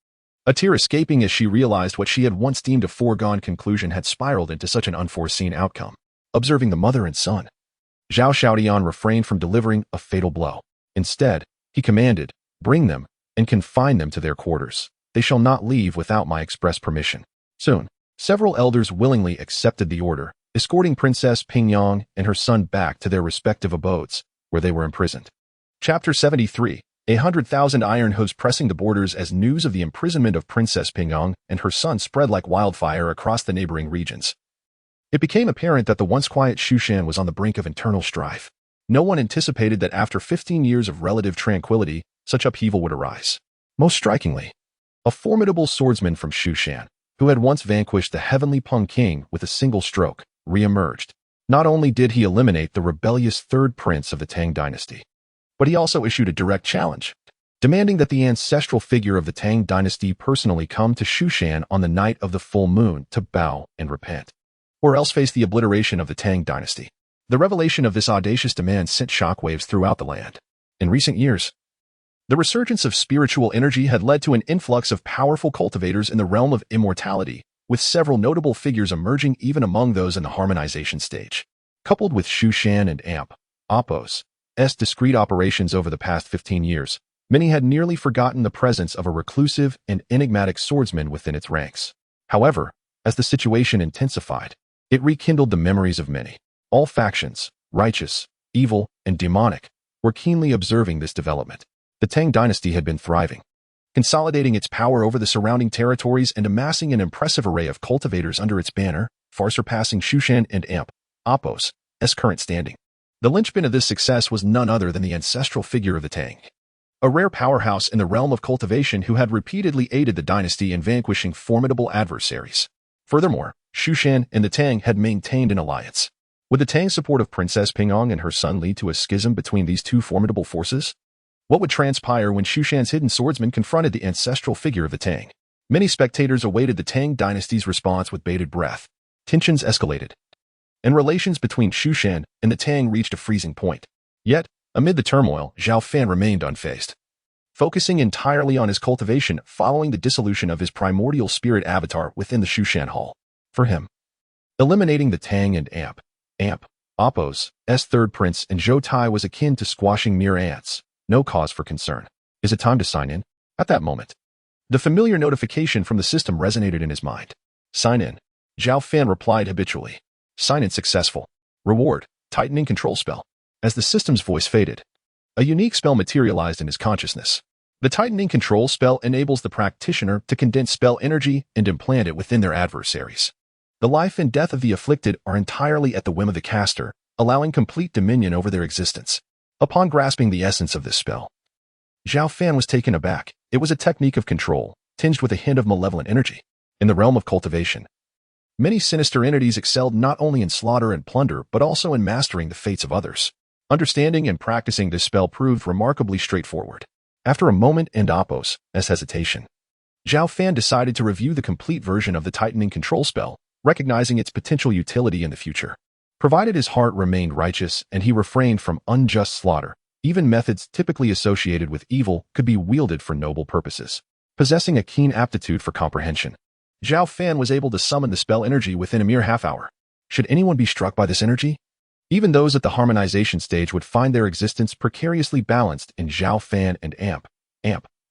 a tear escaping as she realized what she had once deemed a foregone conclusion had spiraled into such an unforeseen outcome. Observing the mother and son, Zhao Xiaodian refrained from delivering a fatal blow. Instead, he commanded, "Bring them and confine them to their quarters. They shall not leave without my express permission." Soon, several elders willingly accepted the order, escorting Princess Pingyang and her son back to their respective abodes, where they were imprisoned. Chapter 73. 100,000 iron hooves pressing the borders as news of the imprisonment of Princess Pingyang and her son spread like wildfire across the neighboring regions. It became apparent that the once quiet Shushan was on the brink of internal strife. No one anticipated that after 15 years of relative tranquility, such upheaval would arise. Most strikingly, a formidable swordsman from Shushan, who had once vanquished the heavenly Peng King with a single stroke, re-emerged. Not only did he eliminate the rebellious third prince of the Tang dynasty, but he also issued a direct challenge, demanding that the ancestral figure of the Tang dynasty personally come to Shushan on the night of the full moon to bow and repent, or else face the obliteration of the Tang dynasty. The revelation of this audacious demand sent shockwaves throughout the land. In recent years, the resurgence of spiritual energy had led to an influx of powerful cultivators in the realm of immortality, with several notable figures emerging even among those in the harmonization stage. Coupled with Shushan and Apos' discrete operations over the past 15 years, many had nearly forgotten the presence of a reclusive and enigmatic swordsman within its ranks. However, as the situation intensified, it rekindled the memories of many. All factions, righteous, evil, and demonic, were keenly observing this development. The Tang dynasty had been thriving, consolidating its power over the surrounding territories and amassing an impressive array of cultivators under its banner, far surpassing Shushan and Apos' current standing. The linchpin of this success was none other than the ancestral figure of the Tang, a rare powerhouse in the realm of cultivation who had repeatedly aided the dynasty in vanquishing formidable adversaries. Furthermore, Shushan and the Tang had maintained an alliance. Would the Tang's support of Princess Pingyang and her son lead to a schism between these two formidable forces? What would transpire when Shushan's hidden swordsman confronted the ancestral figure of the Tang? Many spectators awaited the Tang dynasty's response with bated breath. Tensions escalated, and relations between Shushan and the Tang reached a freezing point. Yet, amid the turmoil, Zhao Fan remained unfazed, focusing entirely on his cultivation following the dissolution of his primordial spirit avatar within the Shushan Hall. For him, eliminating the Tang and Apos' third prince and Zhou Tai was akin to squashing mere ants. No cause for concern. Is it time to sign in? At that moment, the familiar notification from the system resonated in his mind. Sign in. Zhao Fan replied habitually. Sign in successful. Reward, tightening control spell. As the system's voice faded, a unique spell materialized in his consciousness. The tightening control spell enables the practitioner to condense spell energy and implant it within their adversaries. The life and death of the afflicted are entirely at the whim of the caster, allowing complete dominion over their existence. Upon grasping the essence of this spell, Zhao Fan was taken aback. It was a technique of control, tinged with a hint of malevolent energy. In the realm of cultivation, Many sinister entities excelled not only in slaughter and plunder but also in mastering the fates of others. Understanding and practicing this spell proved remarkably straightforward. After a moment and Appos' hesitation, Zhao Fan decided to review the complete version of the tightening control spell, recognizing its potential utility in the future. Provided his heart remained righteous and he refrained from unjust slaughter, even methods typically associated with evil could be wielded for noble purposes. Possessing a keen aptitude for comprehension, Zhao Fan was able to summon the spell energy within a mere half-hour. Should anyone be struck by this energy? Even those at the harmonization stage would find their existence precariously balanced in Zhao Fan and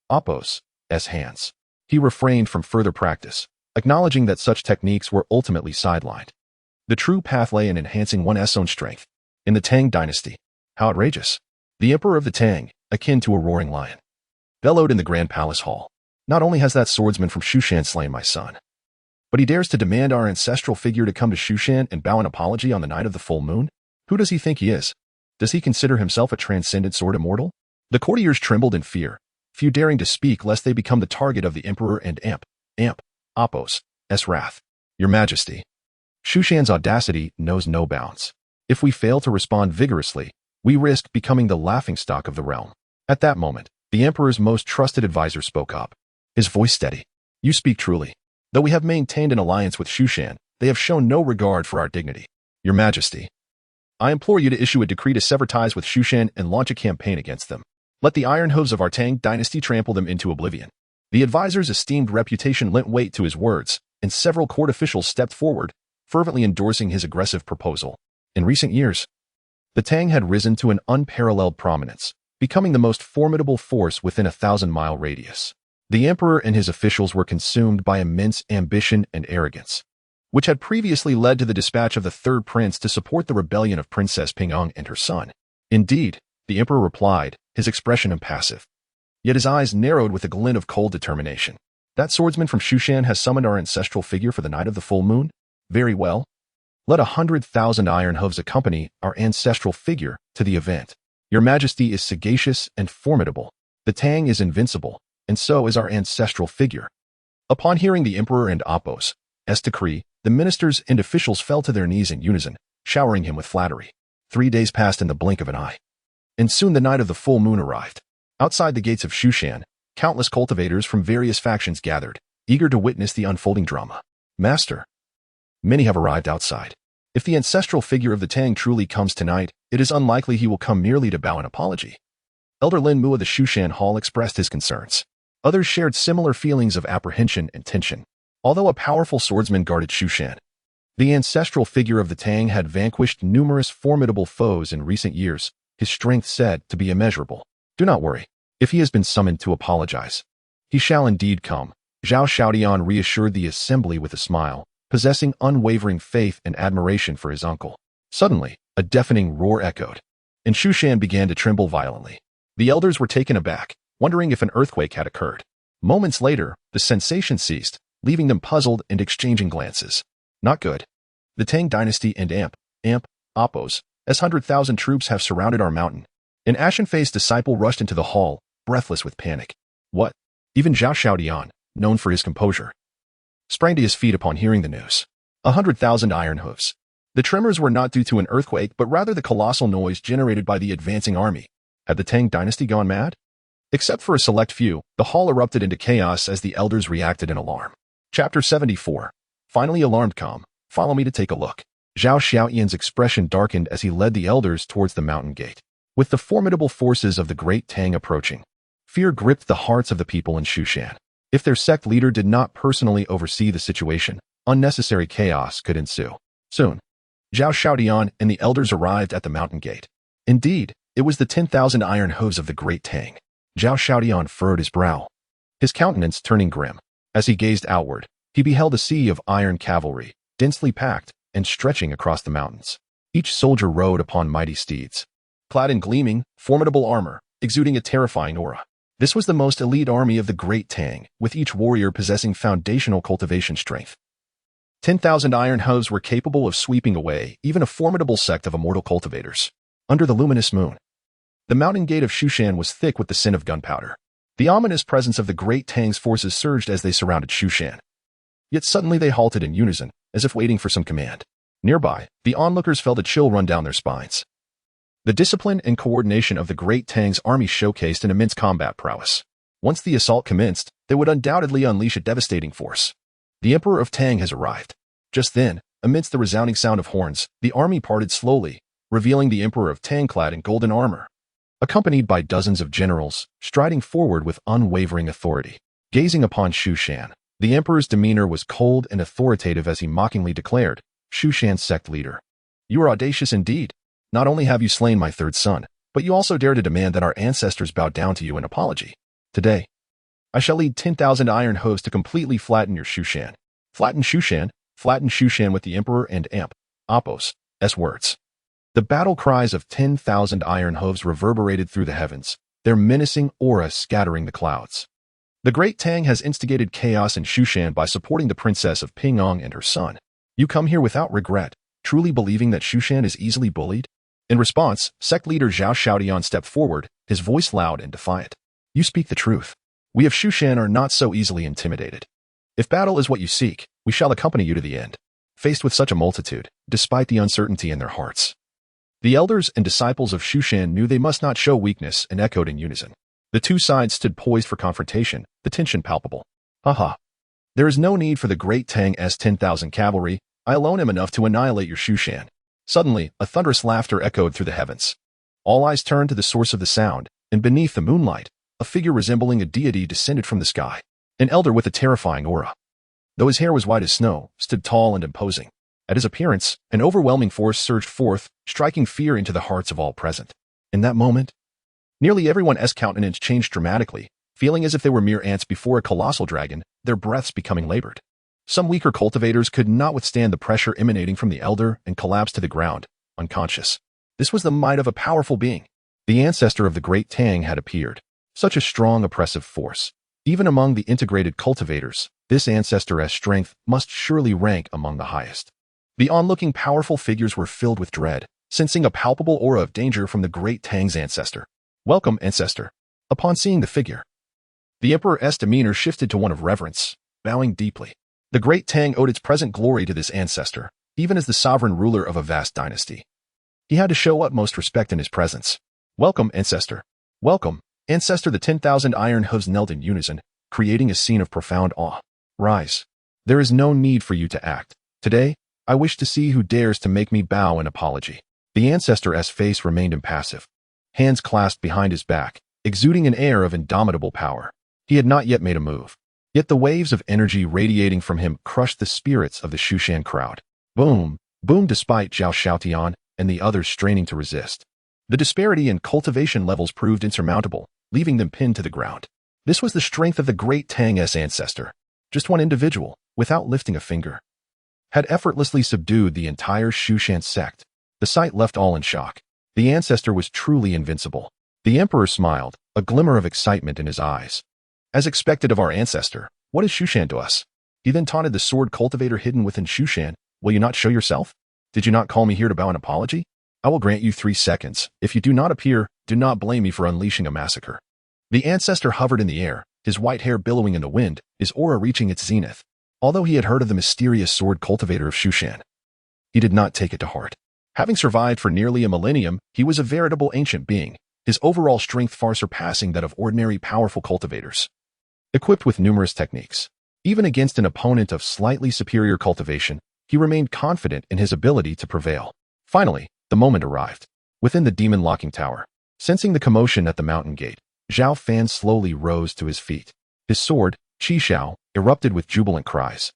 Appos' hands. He refrained from further practice, acknowledging that such techniques were ultimately sidelined. The true path lay in enhancing one's own strength. In the Tang dynasty, how outrageous! The emperor of the Tang, akin to a roaring lion, bellowed in the grand palace hall. Not only has that swordsman from Shushan slain my son, but he dares to demand our ancestral figure to come to Shushan and bow an apology on the night of the full moon? Who does he think he is? Does he consider himself a transcendent sword immortal? The courtiers trembled in fear, few daring to speak lest they become the target of the emperor and Appos' wrath. Your Majesty, Shushan's audacity knows no bounds. If we fail to respond vigorously, we risk becoming the laughingstock of the realm. At that moment, the emperor's most trusted advisor spoke up, his voice steady. You speak truly. Though we have maintained an alliance with Shushan, they have shown no regard for our dignity. Your Majesty, I implore you to issue a decree to sever ties with Shushan and launch a campaign against them. Let the iron hooves of our Tang dynasty trample them into oblivion. The advisor's esteemed reputation lent weight to his words, and several court officials stepped forward, fervently endorsing his aggressive proposal. In recent years, the Tang had risen to an unparalleled prominence, becoming the most formidable force within a 1,000-mile radius. The emperor and his officials were consumed by immense ambition and arrogance, which had previously led to the dispatch of the third prince to support the rebellion of Princess Ping'eng and her son. Indeed, the emperor replied, his expression impassive. Yet his eyes narrowed with a glint of cold determination. That swordsman from Shushan has summoned our ancestral figure for the night of the full moon? Very well. Let 100,000 iron hooves accompany our ancestral figure to the event. Your Majesty is sagacious and formidable. The Tang is invincible, and so is our ancestral figure. Upon hearing the emperor and Appos' decree, the ministers and officials fell to their knees in unison, showering him with flattery. 3 days passed in the blink of an eye. And soon the night of the full moon arrived. Outside the gates of Shushan, countless cultivators from various factions gathered, eager to witness the unfolding drama. Master, many have arrived outside. If the ancestral figure of the Tang truly comes tonight, it is unlikely he will come merely to bow an apology. Elder Lin Mu of the Shushan Hall expressed his concerns. Others shared similar feelings of apprehension and tension. Although a powerful swordsman guarded Shushan, the ancestral figure of the Tang had vanquished numerous formidable foes in recent years, his strength said to be immeasurable. Do not worry. If he has been summoned to apologize, he shall indeed come. Zhao Xiaodian reassured the assembly with a smile, possessing unwavering faith and admiration for his uncle. Suddenly, a deafening roar echoed, and Shushan began to tremble violently. The elders were taken aback, wondering if an earthquake had occurred. Moments later, the sensation ceased, leaving them puzzled and exchanging glances. Not good. The Tang dynasty and Appos' 100,000 troops have surrounded our mountain. An ashen-faced disciple rushed into the hall, breathless with panic. What? Even Zhao Xiaodian, known for his composure, sprang to his feet upon hearing the news. 100,000 iron hooves. The tremors were not due to an earthquake, but rather the colossal noise generated by the advancing army. Had the Tang dynasty gone mad? Except for a select few, the hall erupted into chaos as the elders reacted in alarm. Chapter 74. Finally alarmed, come. Follow me to take a look. Zhao Xiaoyan's expression darkened as he led the elders towards the mountain gate. With the formidable forces of the Great Tang approaching, fear gripped the hearts of the people in Shushan. If their sect leader did not personally oversee the situation, unnecessary chaos could ensue. Soon, Zhao Xiaodian and the elders arrived at the mountain gate. Indeed, it was the 10,000 iron hooves of the Great Tang. Zhao Xiaodian furrowed his brow, his countenance turning grim. As he gazed outward, he beheld a sea of iron cavalry, densely packed and stretching across the mountains. Each soldier rode upon mighty steeds, clad in gleaming, formidable armor, exuding a terrifying aura. This was the most elite army of the Great Tang, with each warrior possessing foundational cultivation strength. 10,000 iron hooves were capable of sweeping away even a formidable sect of immortal cultivators. Under the luminous moon, the mountain gate of Shushan was thick with the scent of gunpowder. The ominous presence of the Great Tang's forces surged as they surrounded Shushan. Yet suddenly they halted in unison, as if waiting for some command. Nearby, the onlookers felt a chill run down their spines. The discipline and coordination of the Great Tang's army showcased an immense combat prowess. Once the assault commenced, they would undoubtedly unleash a devastating force. The Emperor of Tang has arrived. Just then, amidst the resounding sound of horns, the army parted slowly, revealing the Emperor of Tang clad in golden armor, accompanied by dozens of generals, striding forward with unwavering authority. Gazing upon Shu Shan, the Emperor's demeanor was cold and authoritative as he mockingly declared, "Shu Shan's sect leader, you are audacious indeed. Not only have you slain my third son, but you also dare to demand that our ancestors bow down to you in apology. Today, I shall lead 10,000 iron hooves to completely flatten your Shu Shan. Flatten Shu Shan with the Emperor and Apos' words." The battle cries of 10,000 iron hooves reverberated through the heavens, their menacing aura scattering the clouds. The Great Tang has instigated chaos in Shu Shan by supporting the Princess of Ping'an and her son. You come here without regret, truly believing that Shu Shan is easily bullied? In response, sect leader Zhao Shaotian stepped forward, his voice loud and defiant. You speak the truth. We of Shu Shan are not so easily intimidated. If battle is what you seek, we shall accompany you to the end. Faced with such a multitude, despite the uncertainty in their hearts, the elders and disciples of Shu Shan knew they must not show weakness and echoed in unison. The two sides stood poised for confrontation, the tension palpable. Haha. There is no need for the Great Tang's 10,000 cavalry. I alone am enough to annihilate your Shu Shan. Suddenly, a thunderous laughter echoed through the heavens. All eyes turned to the source of the sound, and beneath the moonlight, a figure resembling a deity descended from the sky. An elder with a terrifying aura. Though his hair was white as snow, stood tall and imposing. At his appearance, an overwhelming force surged forth, striking fear into the hearts of all present. In that moment, nearly everyone's countenance changed dramatically, feeling as if they were mere ants before a colossal dragon, their breaths becoming labored. Some weaker cultivators could not withstand the pressure emanating from the elder and collapsed to the ground, unconscious. This was the might of a powerful being. The ancestor of the Great Tang had appeared. Such a strong, oppressive force. Even among the integrated cultivators, this ancestor's strength must surely rank among the highest. The onlooking powerful figures were filled with dread, sensing a palpable aura of danger from the Great Tang's ancestor. Welcome, ancestor. Upon seeing the figure, the Emperor's demeanor shifted to one of reverence, bowing deeply. The Great Tang owed its present glory to this ancestor, even as the sovereign ruler of a vast dynasty. He had to show utmost respect in his presence. Welcome, ancestor. Welcome, ancestor. The 10,000 iron hooves knelt in unison, creating a scene of profound awe. Rise. There is no need for you to act. Today, I wish to see who dares to make me bow in apology. The ancestor's face remained impassive, hands clasped behind his back, exuding an air of indomitable power. He had not yet made a move. Yet the waves of energy radiating from him crushed the spirits of the Shu Shan crowd. Boom, boom, despite Zhao Shaotian and the others straining to resist. The disparity in cultivation levels proved insurmountable, leaving them pinned to the ground. This was the strength of the Great Tang's ancestor. Just one individual, without lifting a finger, had effortlessly subdued the entire Shu Shan sect. The sight left all in shock. The ancestor was truly invincible. The emperor smiled, a glimmer of excitement in his eyes. As expected of our ancestor, what is Shu Shan to us? He then taunted the sword cultivator hidden within Shu Shan. Will you not show yourself? Did you not call me here to bow an apology? I will grant you 3 seconds. If you do not appear, do not blame me for unleashing a massacre. The ancestor hovered in the air, his white hair billowing in the wind, his aura reaching its zenith. Although he had heard of the mysterious sword cultivator of Shu Shan, he did not take it to heart. Having survived for nearly a millennium, he was a veritable ancient being, his overall strength far surpassing that of ordinary powerful cultivators. Equipped with numerous techniques, even against an opponent of slightly superior cultivation, he remained confident in his ability to prevail. Finally, the moment arrived. Within the demon locking tower, sensing the commotion at the mountain gate, Zhao Fan slowly rose to his feet. His sword, Qi Xiao, erupted with jubilant cries,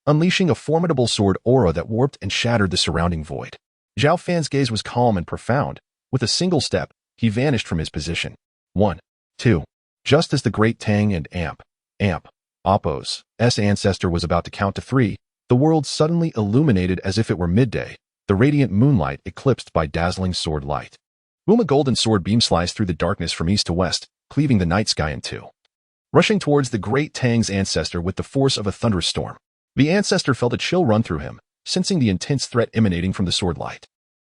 unleashing a formidable sword aura that warped and shattered the surrounding void. Zhao Fan's gaze was calm and profound. With a single step, he vanished from his position. 1, 2. Just as the Great Tang and Apos' ancestor was about to count to 3, the world suddenly illuminated as if it were midday, the radiant moonlight eclipsed by dazzling sword light. Boom! A golden sword beam sliced through the darkness from east to west, cleaving the night sky in two. Rushing towards the Great Tang's ancestor with the force of a thunderous storm, the ancestor felt a chill run through him, sensing the intense threat emanating from the sword light.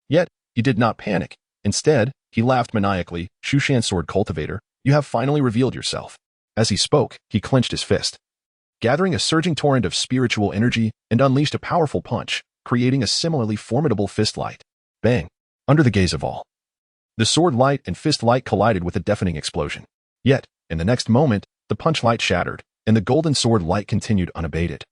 Yet, he did not panic. Instead, he laughed maniacally. Shu Shan sword cultivator, you have finally revealed yourself. As he spoke, he clenched his fist. gathering a surging torrent of spiritual energy and unleashed a powerful punch, creating a similarly formidable fist light. Bang! Under the gaze of all. The sword light and fist light collided with a deafening explosion. Yet, in the next moment, the punch light shattered, and the golden sword light continued unabated,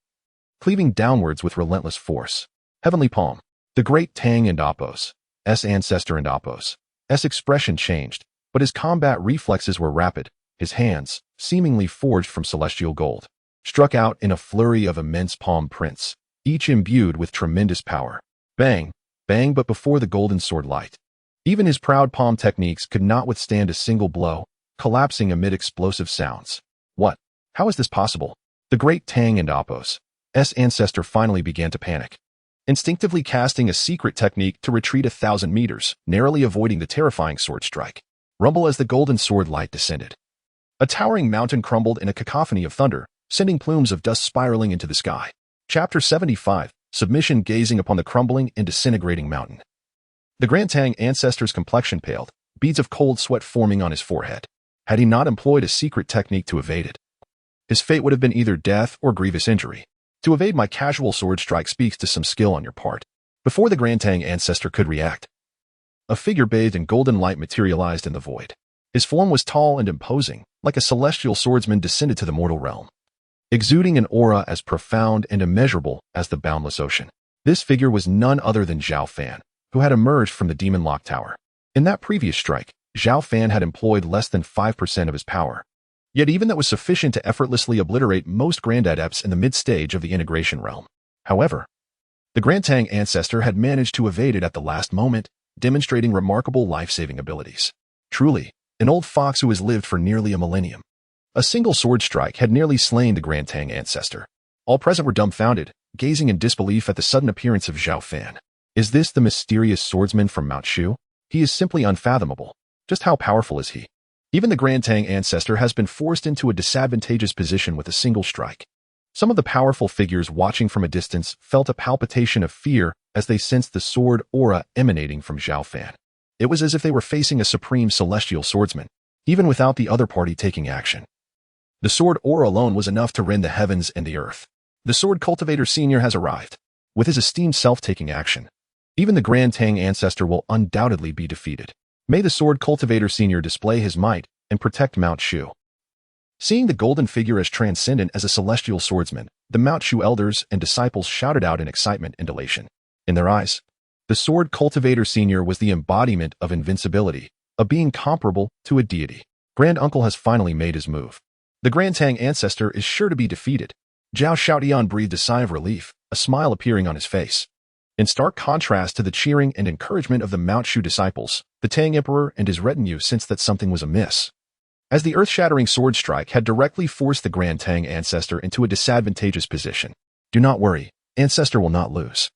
cleaving downwards with relentless force. Heavenly Palm. The great Tang and Apos, ancestor and Apos, expression changed, but his combat reflexes were rapid. His hands, seemingly forged from celestial gold, struck out in a flurry of immense palm prints, each imbued with tremendous power. Bang, bang, but before the golden sword light, even his proud palm techniques could not withstand a single blow, collapsing amid explosive sounds. What? How is this possible? The great Tang and Apos' ancestor finally began to panic, instinctively casting a secret technique to retreat 1,000 meters, narrowly avoiding the terrifying sword strike. Rumble as the golden sword light descended. A towering mountain crumbled in a cacophony of thunder, sending plumes of dust spiraling into the sky. Chapter 75, Submission, gazing upon the crumbling and disintegrating mountain. The Grand Tang ancestor's complexion paled, beads of cold sweat forming on his forehead. Had he not employed a secret technique to evade it, his fate would have been either death or grievous injury. To evade my casual sword strike speaks to some skill on your part. Before the Grand Tang ancestor could react, a figure bathed in golden light materialized in the void. His form was tall and imposing, like a celestial swordsman descended to the mortal realm, exuding an aura as profound and immeasurable as the boundless ocean. This figure was none other than Zhao Fan, who had emerged from the Demon Lock Tower. In that previous strike, Zhao Fan had employed less than 5% of his power. Yet even that was sufficient to effortlessly obliterate most Grand Adepts in the mid-stage of the integration realm. However, the Grand Tang ancestor had managed to evade it at the last moment, demonstrating remarkable life-saving abilities. Truly, an old fox who has lived for nearly a millennium. A single sword strike had nearly slain the Grand Tang ancestor. All present were dumbfounded, gazing in disbelief at the sudden appearance of Zhao Fan. Is this the mysterious swordsman from Mount Shu? He is simply unfathomable. Just how powerful is he? Even the Grand Tang ancestor has been forced into a disadvantageous position with a single strike. Some of the powerful figures watching from a distance felt a palpitation of fear as they sensed the sword aura emanating from Zhao Fan. It was as if they were facing a supreme celestial swordsman, even without the other party taking action. The sword aura alone was enough to rend the heavens and the earth. The Sword Cultivator Senior has arrived, with his esteemed self taking action. Even the Grand Tang ancestor will undoubtedly be defeated. May the Sword Cultivator Senior display his might and protect Mount Shu. Seeing the golden figure as transcendent as a celestial swordsman, the Mount Shu elders and disciples shouted out in excitement and elation. In their eyes, the Sword Cultivator Senior was the embodiment of invincibility, a being comparable to a deity. Grand Uncle has finally made his move. The Grand Tang ancestor is sure to be defeated. Zhao Shaotian breathed a sigh of relief, a smile appearing on his face. In stark contrast to the cheering and encouragement of the Mount Shu disciples, the Tang Emperor and his retinue sensed that something was amiss, as the earth-shattering sword strike had directly forced the Grand Tang ancestor into a disadvantageous position. Do not worry, ancestor will not lose.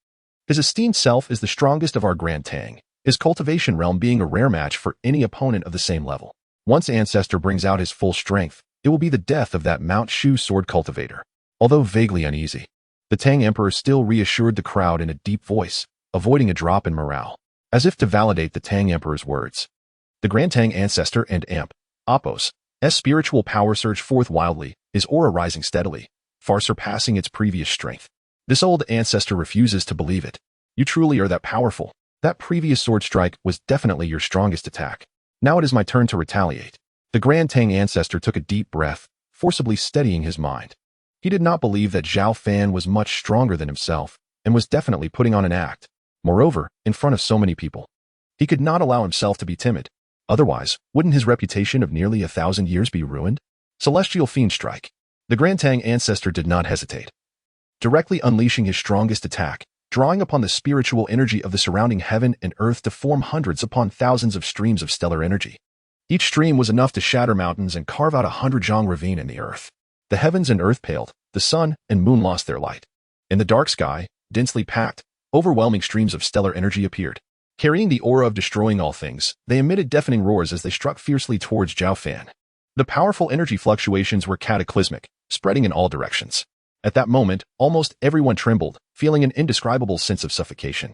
His esteemed self is the strongest of our Grand Tang, his cultivation realm being a rare match for any opponent of the same level. Once ancestor brings out his full strength, it will be the death of that Mount Shu sword cultivator. Although vaguely uneasy, the Tang Emperor still reassured the crowd in a deep voice, avoiding a drop in morale. As if to validate the Tang Emperor's words, the Grand Tang ancestor and Apos' spiritual power surged forth wildly, his aura rising steadily, far surpassing its previous strength. This old ancestor refuses to believe it. You truly are that powerful. That previous sword strike was definitely your strongest attack. Now it is my turn to retaliate. The Grand Tang ancestor took a deep breath, forcibly steadying his mind. He did not believe that Zhao Fan was much stronger than himself, and was definitely putting on an act. Moreover, in front of so many people, he could not allow himself to be timid. Otherwise, wouldn't his reputation of nearly 1,000 years be ruined? Celestial Fiend Strike. The Grand Tang ancestor did not hesitate, directly unleashing his strongest attack, drawing upon the spiritual energy of the surrounding heaven and earth to form hundreds upon thousands of streams of stellar energy. Each stream was enough to shatter mountains and carve out 100-jong ravine in the earth. The heavens and earth paled, the sun and moon lost their light. In the dark sky, densely packed, overwhelming streams of stellar energy appeared. Carrying the aura of destroying all things, they emitted deafening roars as they struck fiercely towards Zhao Fan. The powerful energy fluctuations were cataclysmic, spreading in all directions. At that moment, almost everyone trembled, feeling an indescribable sense of suffocation.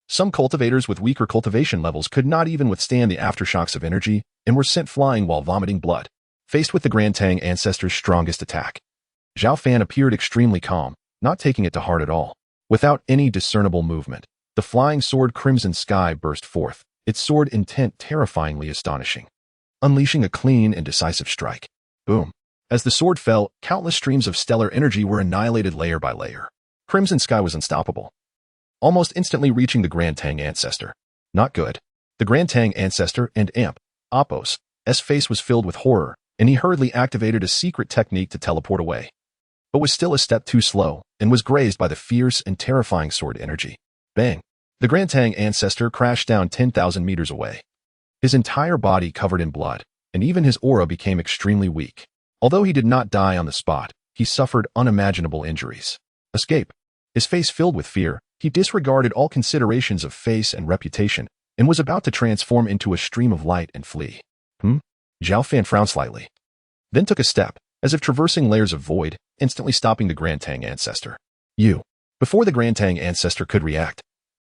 Some cultivators with weaker cultivation levels could not even withstand the aftershocks of energy and were sent flying while vomiting blood, faced with the Grand Tang ancestor's strongest attack. Zhao Fan appeared extremely calm, not taking it to heart at all. Without any discernible movement, the flying sword Crimson Sky burst forth, its sword intent terrifyingly astonishing, unleashing a clean and decisive strike. Boom. As the sword fell, countless streams of stellar energy were annihilated layer by layer. Crimson Sky was unstoppable, almost instantly reaching the Grand Tang Ancestor. Not good. The Grand Tang Ancestor and Apos' face was filled with horror, and he hurriedly activated a secret technique to teleport away, but was still a step too slow and was grazed by the fierce and terrifying sword energy. Bang! The Grand Tang Ancestor crashed down 10,000 meters away, his entire body covered in blood, and even his aura became extremely weak. Although he did not die on the spot, he suffered unimaginable injuries. Escape. His face filled with fear, he disregarded all considerations of face and reputation and was about to transform into a stream of light and flee. Zhao Fan frowned slightly, then took a step, as if traversing layers of void, instantly stopping the Grand Tang Ancestor. Before the Grand Tang Ancestor could react,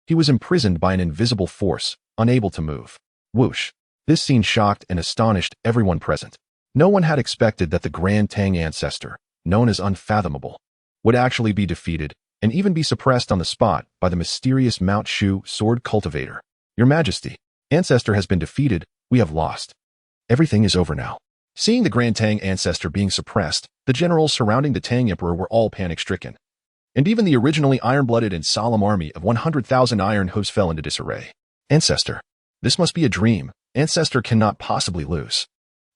he was imprisoned by an invisible force, unable to move. Whoosh. This scene shocked and astonished everyone present. No one had expected that the Grand Tang Ancestor, known as Unfathomable, would actually be defeated and even be suppressed on the spot by the mysterious Mount Shu Sword Cultivator. Your Majesty, Ancestor has been defeated, we have lost. Everything is over now. Seeing the Grand Tang Ancestor being suppressed, the generals surrounding the Tang Emperor were all panic-stricken. And even the originally iron-blooded and solemn army of 100,000 iron hooves fell into disarray. Ancestor. This must be a dream. Ancestor cannot possibly lose.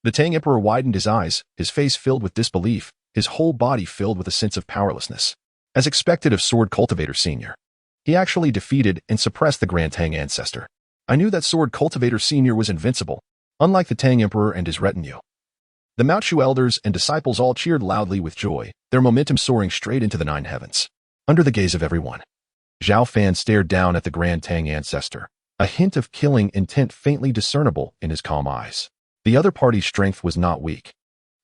The Tang Emperor widened his eyes, his face filled with disbelief, his whole body filled with a sense of powerlessness. As expected of Sword Cultivator Sr., he actually defeated and suppressed the Grand Tang Ancestor. I knew that Sword Cultivator Sr. was invincible, unlike the Tang Emperor and his retinue. The Mount Shu elders and disciples all cheered loudly with joy, their momentum soaring straight into the 9 heavens. Under the gaze of everyone, Zhao Fan stared down at the Grand Tang Ancestor, a hint of killing intent faintly discernible in his calm eyes. The other party's strength was not weak,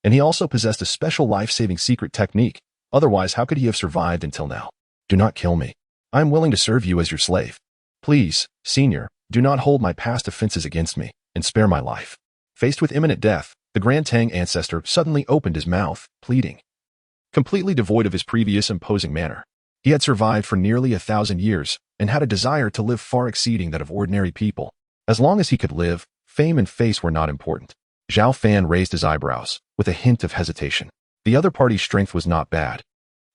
and he also possessed a special life-saving secret technique. Otherwise, how could he have survived until now? Do not kill me. I am willing to serve you as your slave. Please, Senior, do not hold my past offenses against me, and spare my life. Faced with imminent death, the Grand Tang Ancestor suddenly opened his mouth, pleading. Completely devoid of his previous imposing manner, he had survived for nearly 1,000 years and had a desire to live far exceeding that of ordinary people. As long as he could live, fame and face were not important. Zhao Fan raised his eyebrows, with a hint of hesitation. The other party's strength was not bad,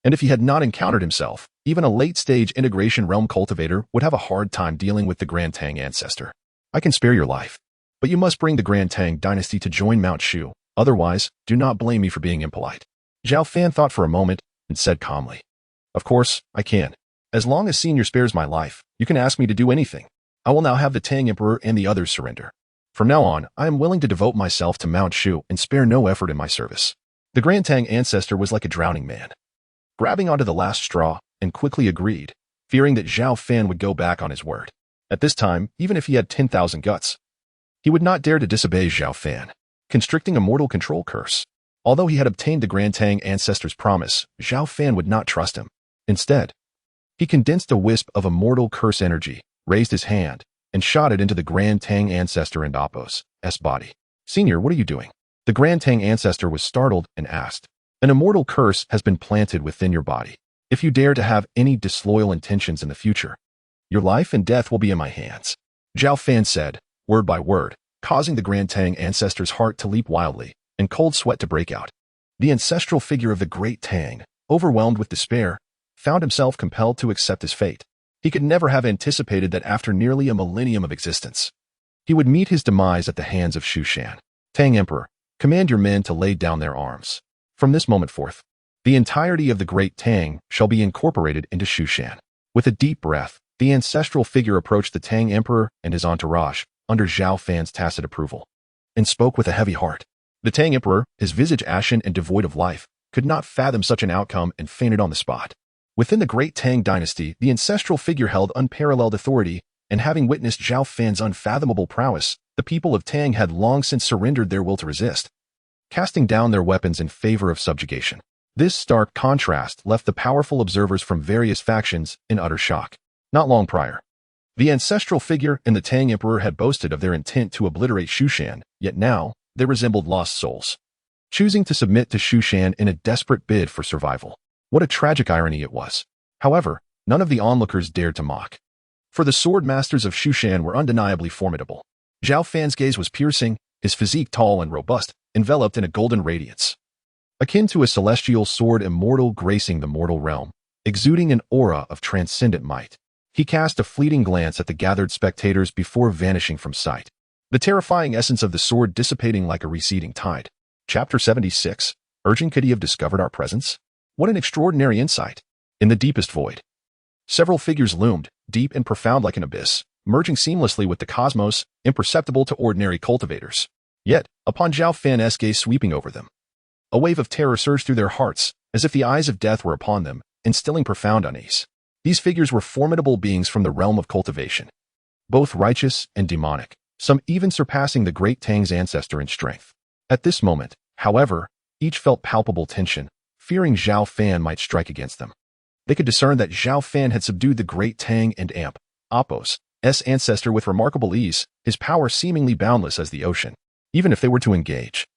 and if he had not encountered himself, even a late-stage integration realm cultivator would have a hard time dealing with the Grand Tang Ancestor. I can spare your life, but you must bring the Grand Tang dynasty to join Mount Shu. Otherwise, do not blame me for being impolite. Zhao Fan thought for a moment and said calmly, Of course, I can. As long as Senior spares my life, you can ask me to do anything. I will now have the Tang Emperor and the others surrender. From now on, I am willing to devote myself to Mount Shu and spare no effort in my service. The Grand Tang Ancestor was like a drowning man, grabbing onto the last straw, and quickly agreed, fearing that Zhao Fan would go back on his word. At this time, even if he had 10,000 guts, he would not dare to disobey Zhao Fan, constricting a mortal control curse. Although he had obtained the Grand Tang Ancestor's promise, Zhao Fan would not trust him. Instead, he condensed a wisp of immortal curse energy, raised his hand, and shot it into the Grand Tang Ancestor and Apos' body. Senior, what are you doing? The Grand Tang Ancestor was startled and asked. An immortal curse has been planted within your body. If you dare to have any disloyal intentions in the future, your life and death will be in my hands. Zhao Fan said, word by word, causing the Grand Tang Ancestor's heart to leap wildly and cold sweat to break out. The ancestral figure of the Great Tang, overwhelmed with despair, found himself compelled to accept his fate. He could never have anticipated that after nearly a millennium of existence, he would meet his demise at the hands of Shu Shan. Tang Emperor, command your men to lay down their arms. From this moment forth, the entirety of the Great Tang shall be incorporated into Shu Shan. With a deep breath, the ancestral figure approached the Tang Emperor and his entourage, under Zhao Fan's tacit approval, and spoke with a heavy heart. The Tang Emperor, his visage ashen and devoid of life, could not fathom such an outcome and fainted on the spot. Within the Great Tang dynasty, the ancestral figure held unparalleled authority, and having witnessed Zhao Fan's unfathomable prowess, the people of Tang had long since surrendered their will to resist, casting down their weapons in favor of subjugation. This stark contrast left the powerful observers from various factions in utter shock. Not long prior, the ancestral figure and the Tang Emperor had boasted of their intent to obliterate Shu Shan, yet now, they resembled lost souls. choosing to submit to Shu Shan in a desperate bid for survival. What a tragic irony it was. However, none of the onlookers dared to mock. For the sword masters of Shu Shan were undeniably formidable. Zhao Fan's gaze was piercing, his physique tall and robust, enveloped in a golden radiance. Akin to a celestial sword immortal gracing the mortal realm, exuding an aura of transcendent might. He cast a fleeting glance at the gathered spectators before vanishing from sight. The terrifying essence of the sword dissipating like a receding tide. Chapter 76. Urging, could he have discovered our presence? What an extraordinary insight. In the deepest void, several figures loomed, deep and profound like an abyss, merging seamlessly with the cosmos, imperceptible to ordinary cultivators. Yet, upon Zhao Fan's gaze sweeping over them, a wave of terror surged through their hearts, as if the eyes of death were upon them, instilling profound unease. These figures were formidable beings from the realm of cultivation, both righteous and demonic, some even surpassing the great Tang's ancestor in strength. At this moment, however, each felt palpable tension, fearing Zhao Fan might strike against them. They could discern that Zhao Fan had subdued the great Tang and Apos' ancestor with remarkable ease, his power seemingly boundless as the ocean. Even if they were to engage,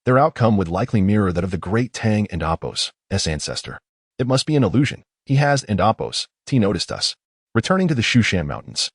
their outcome would likely mirror that of the great Tang and Apos' ancestor. It must be an illusion. He has and Apos' noticed us. Returning to the Shu Mountains.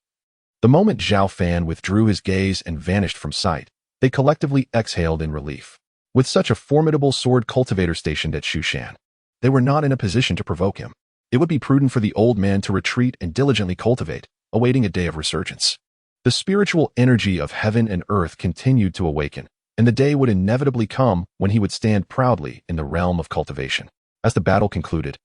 The moment Zhao Fan withdrew his gaze and vanished from sight, they collectively exhaled in relief. With such a formidable sword cultivator stationed at Shu Shan, they were not in a position to provoke him. It would be prudent for the old man to retreat and diligently cultivate, awaiting a day of resurgence. The spiritual energy of heaven and earth continued to awaken, and the day would inevitably come when he would stand proudly in the realm of cultivation. As the battle concluded,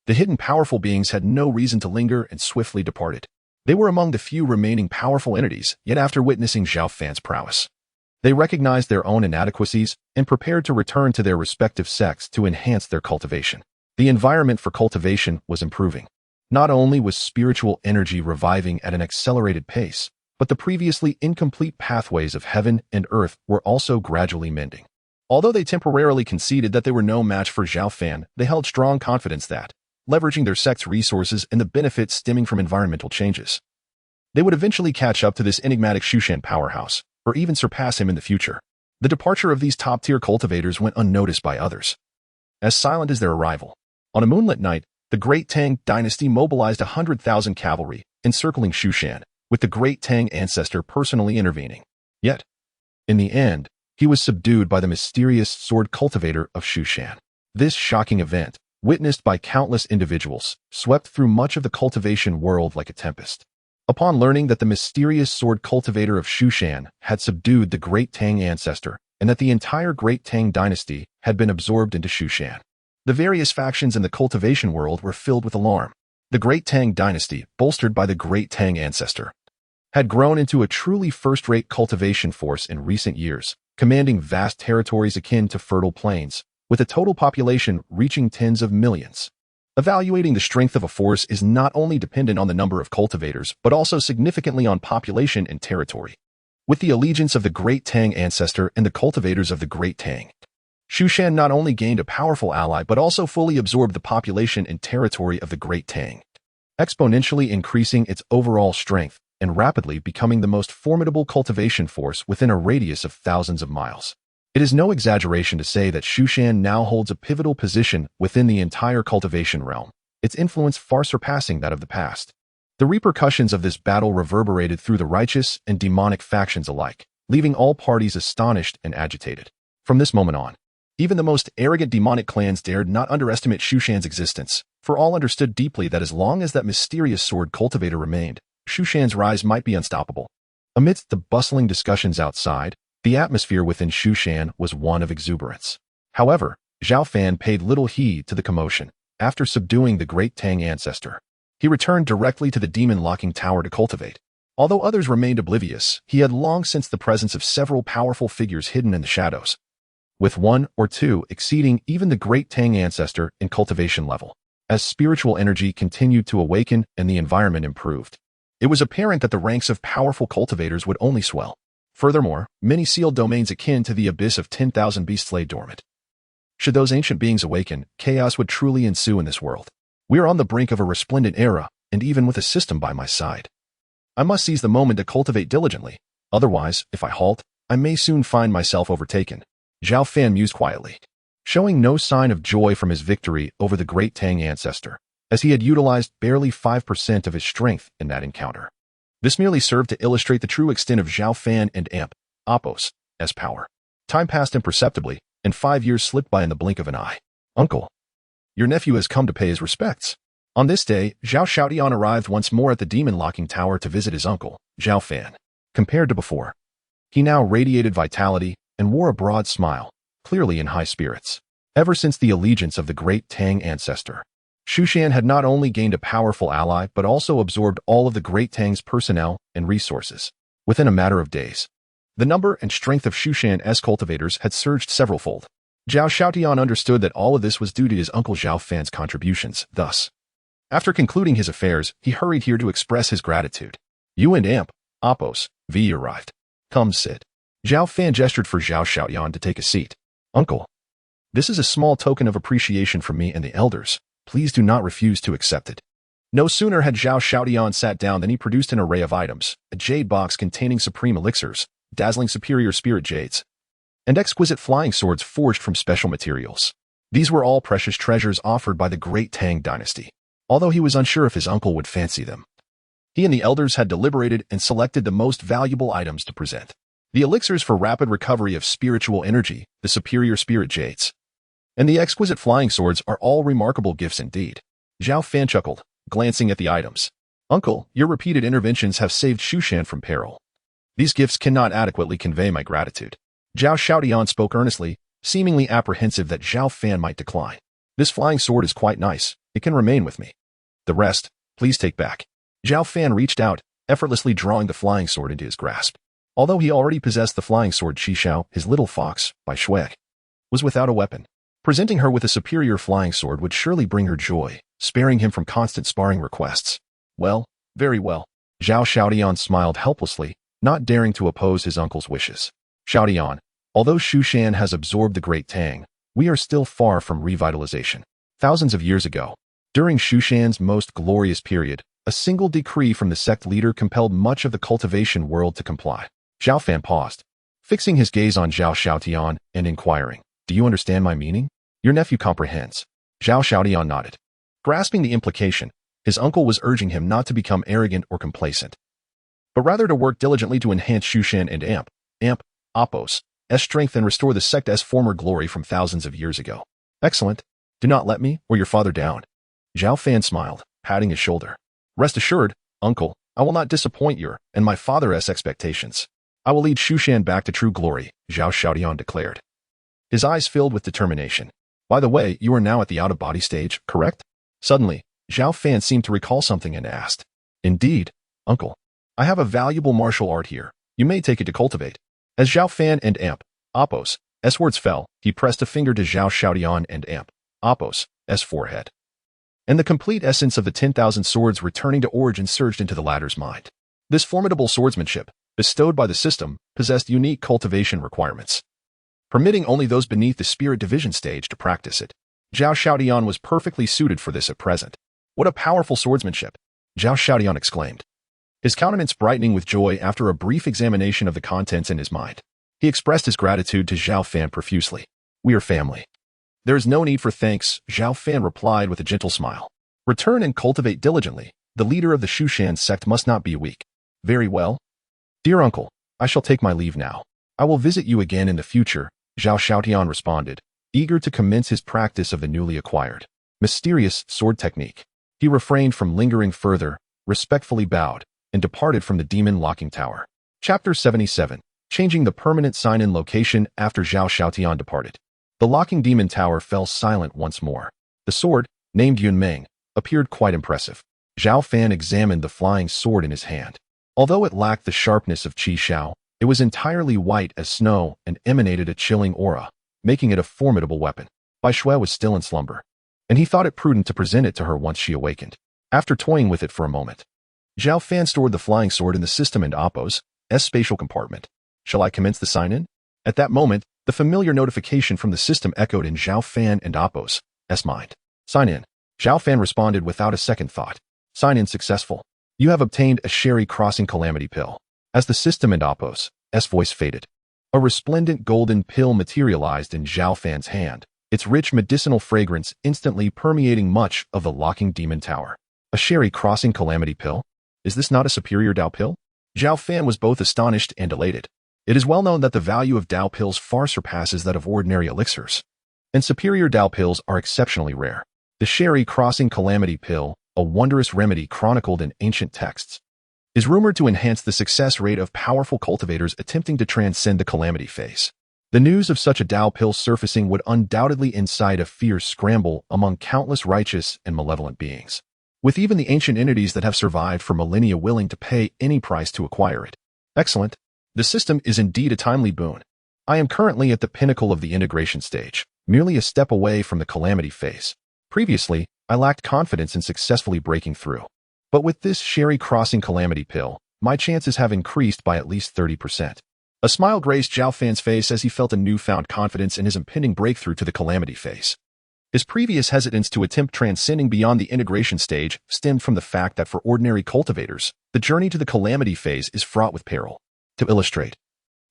the hidden powerful beings had no reason to linger and swiftly departed. They were among the few remaining powerful entities, yet after witnessing Zhao Fan's prowess, they recognized their own inadequacies and prepared to return to their respective sects to enhance their cultivation. The environment for cultivation was improving. Not only was spiritual energy reviving at an accelerated pace, but the previously incomplete pathways of heaven and earth were also gradually mending. Although they temporarily conceded that they were no match for Zhao Fan, they held strong confidence that, leveraging their sect's resources and the benefits stemming from environmental changes, they would eventually catch up to this enigmatic Shu Shan powerhouse, or even surpass him in the future. The departure of these top-tier cultivators went unnoticed by others. As silent as their arrival, on a moonlit night, the Great Tang dynasty mobilized 100,000 cavalry, encircling Shu Shan, with the Great Tang ancestor personally intervening. Yet, in the end, he was subdued by the mysterious sword cultivator of Shu Shan. This shocking event, witnessed by countless individuals, swept through much of the cultivation world like a tempest. Upon learning that the mysterious sword cultivator of Shu Shan had subdued the Great Tang ancestor, and that the entire Great Tang dynasty had been absorbed into Shu Shan, the various factions in the cultivation world were filled with alarm. The Great Tang dynasty, bolstered by the Great Tang ancestor, had grown into a truly first-rate cultivation force in recent years, commanding vast territories akin to fertile plains, with a total population reaching tens of millions. Evaluating the strength of a force is not only dependent on the number of cultivators, but also significantly on population and territory. With the allegiance of the Great Tang ancestor and the cultivators of the Great Tang, Shu Shan not only gained a powerful ally but also fully absorbed the population and territory of the Great Tang, exponentially increasing its overall strength and rapidly becoming the most formidable cultivation force within a radius of thousands of miles. It is no exaggeration to say that Shu Shan now holds a pivotal position within the entire cultivation realm, its influence far surpassing that of the past. The repercussions of this battle reverberated through the righteous and demonic factions alike, leaving all parties astonished and agitated. From this moment on, even the most arrogant demonic clans dared not underestimate Shu Shan's existence, for all understood deeply that as long as that mysterious sword cultivator remained, Shu Shan's rise might be unstoppable. Amidst the bustling discussions outside, the atmosphere within Shu Shan was one of exuberance. However, Zhao Fan paid little heed to the commotion. After subduing the Great Tang ancestor, he returned directly to the demon-locking tower to cultivate. Although others remained oblivious, he had long sensed the presence of several powerful figures hidden in the shadows, with one or two exceeding even the Great Tang ancestor in cultivation level. As spiritual energy continued to awaken and the environment improved, it was apparent that the ranks of powerful cultivators would only swell. Furthermore, many sealed domains akin to the abyss of 10,000 beasts lay dormant. Should those ancient beings awaken, chaos would truly ensue in this world. We are on the brink of a resplendent era, and even with a system by my side, I must seize the moment to cultivate diligently. Otherwise, if I halt, I may soon find myself overtaken. Zhao Fan mused quietly, showing no sign of joy from his victory over the great Tang ancestor, as he had utilized barely 5% of his strength in that encounter. This merely served to illustrate the true extent of Zhao Fan and Apos' power. Time passed imperceptibly, and 5 years slipped by in the blink of an eye. Uncle, your nephew has come to pay his respects. On this day, Zhao Xiaotian arrived once more at the demon locking tower to visit his uncle, Zhao Fan. Compared to before, he now radiated vitality and wore a broad smile, clearly in high spirits. Ever since the allegiance of the great Tang ancestor, Shushan had not only gained a powerful ally but also absorbed all of the great Tang's personnel and resources. Within a matter of days, the number and strength of Shushan's cultivators had surged several-fold. Zhao Xiaotian understood that all of this was due to his uncle Zhao Fan's contributions. Thus, after concluding his affairs, he hurried here to express his gratitude. You and Apos arrived. Come sit. Zhao Fan gestured for Zhao Xiaotian to take a seat. Uncle, this is a small token of appreciation from me and the elders. Please do not refuse to accept it. No sooner had Zhao Xiaotian sat down than he produced an array of items, a jade box containing supreme elixirs, dazzling superior spirit jades, and exquisite flying swords forged from special materials. These were all precious treasures offered by the great Tang dynasty, although he was unsure if his uncle would fancy them. He and the elders had deliberated and selected the most valuable items to present. The elixirs for rapid recovery of spiritual energy, the superior spirit jades, and the exquisite flying swords are all remarkable gifts indeed. Zhao Fan chuckled, glancing at the items. Uncle, your repeated interventions have saved Shushan from peril. These gifts cannot adequately convey my gratitude. Zhao Xiaotian spoke earnestly, seemingly apprehensive that Zhao Fan might decline. This flying sword is quite nice. It can remain with me. The rest, please take back. Zhao Fan reached out, effortlessly drawing the flying sword into his grasp. Although he already possessed the flying sword, Qishao, his little fox, by Shuek, was without a weapon. Presenting her with a superior flying sword would surely bring her joy, sparing him from constant sparring requests. Well, very well. Zhao Xiaotian smiled helplessly, not daring to oppose his uncle's wishes. Xiaotian, although Shushan has absorbed the great Tang, we are still far from revitalization. Thousands of years ago, during Shushan's most glorious period, a single decree from the sect leader compelled much of the cultivation world to comply. Zhao Fan paused, fixing his gaze on Zhao Xiaotian and inquiring, do you understand my meaning? Your nephew comprehends. Zhao Xiaotian nodded. Grasping the implication, his uncle was urging him not to become arrogant or complacent, but rather to work diligently to enhance Shushan and Apos' strength and restore the sect's former glory from thousands of years ago. Excellent. Do not let me or your father down. Zhao Fan smiled, patting his shoulder. Rest assured, uncle, I will not disappoint your and my father's expectations. I will lead Shushan back to true glory, Zhao Xiaotian declared. His eyes filled with determination. By the way, you are now at the out-of-body stage, correct? Suddenly, Zhao Fan seemed to recall something and asked. Indeed, uncle. I have a valuable martial art here. You may take it to cultivate. As Zhao Fan and Apos' words fell, he pressed a finger to Zhao Xiaotian and Apos' forehead. And the complete essence of the 10,000 swords returning to origin surged into the latter's mind. This formidable swordsmanship, bestowed by the system, possessed unique cultivation requirements, permitting only those beneath the spirit division stage to practice it. Zhao Xiaotian was perfectly suited for this at present. What a powerful swordsmanship! Zhao Xiaotian exclaimed, his countenance brightening with joy after a brief examination of the contents in his mind. He expressed his gratitude to Zhao Fan profusely. We are family. There is no need for thanks, Zhao Fan replied with a gentle smile. Return and cultivate diligently. The leader of the Shushan sect must not be weak. Very well. Dear uncle, I shall take my leave now. I will visit you again in the future, Zhao Xiaotian responded, eager to commence his practice of the newly acquired mysterious sword technique. He refrained from lingering further, respectfully bowed, and departed from the demon locking tower. Chapter 77. Changing the permanent sign-in location after Zhao Xiaotian departed. The locking demon tower fell silent once more. The sword, named Yunmeng, appeared quite impressive. Zhao Fan examined the flying sword in his hand. Although it lacked the sharpness of Qishao, it was entirely white as snow and emanated a chilling aura, making it a formidable weapon. Bai Shui was still in slumber, and he thought it prudent to present it to her once she awakened. After toying with it for a moment, Zhao Fan stored the flying sword in the system and Apos' spatial compartment. Shall I commence the sign-in? At that moment, the familiar notification from the system echoed in Zhao Fan and Apos' mind. Sign in. Zhao Fan responded without a second thought. Sign in successful. You have obtained a Sherry Crossing Calamity Pill. As the system and Apos' voice faded, A resplendent golden pill materialized in Zhao Fan's hand, its rich medicinal fragrance instantly permeating much of the locking demon tower. A sherry crossing calamity pill? Is this not a superior Dao pill? Zhao Fan was both astonished and elated. It is well known that the value of Dao pills far surpasses that of ordinary elixirs, and superior Dao pills are exceptionally rare. The sherry crossing calamity pill, a wondrous remedy chronicled in ancient texts, is rumored to enhance the success rate of powerful cultivators attempting to transcend the calamity phase. The news of such a Dao pill surfacing would undoubtedly incite a fierce scramble among countless righteous and malevolent beings, with even the ancient entities that have survived for millennia willing to pay any price to acquire it. Excellent. The system is indeed a timely boon. I am currently at the pinnacle of the integration stage, merely a step away from the calamity phase. Previously, I lacked confidence in successfully breaking through. But with this sherry crossing calamity pill, my chances have increased by at least 30%. A smile graced Zhao Fan's face as he felt a newfound confidence in his impending breakthrough to the calamity phase. His previous hesitance to attempt transcending beyond the integration stage stemmed from the fact that for ordinary cultivators, the journey to the calamity phase is fraught with peril. To illustrate,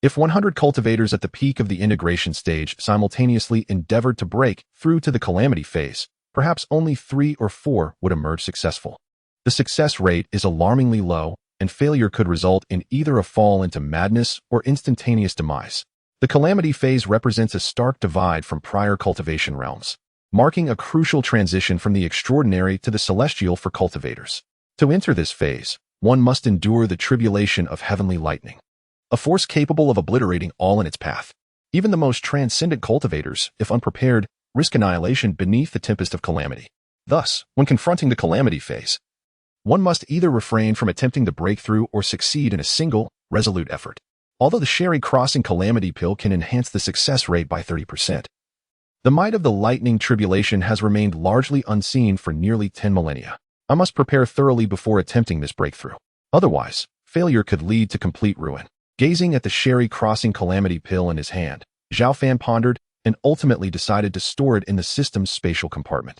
if 100 cultivators at the peak of the integration stage simultaneously endeavored to break through to the calamity phase, perhaps only 3 or 4 would emerge successful. The success rate is alarmingly low, and failure could result in either a fall into madness or instantaneous demise. The calamity phase represents a stark divide from prior cultivation realms, marking a crucial transition from the extraordinary to the celestial for cultivators. To enter this phase, one must endure the tribulation of heavenly lightning, a force capable of obliterating all in its path. Even the most transcendent cultivators, if unprepared, risk annihilation beneath the tempest of calamity. Thus, when confronting the calamity phase, one must either refrain from attempting to break through or succeed in a single, resolute effort. Although the sherry crossing calamity pill can enhance the success rate by 30%, the might of the lightning tribulation has remained largely unseen for nearly 10 millennia. I must prepare thoroughly before attempting this breakthrough. Otherwise, failure could lead to complete ruin. Gazing at the sherry crossing calamity pill in his hand, Zhao Fan pondered and ultimately decided to store it in the system's spatial compartment,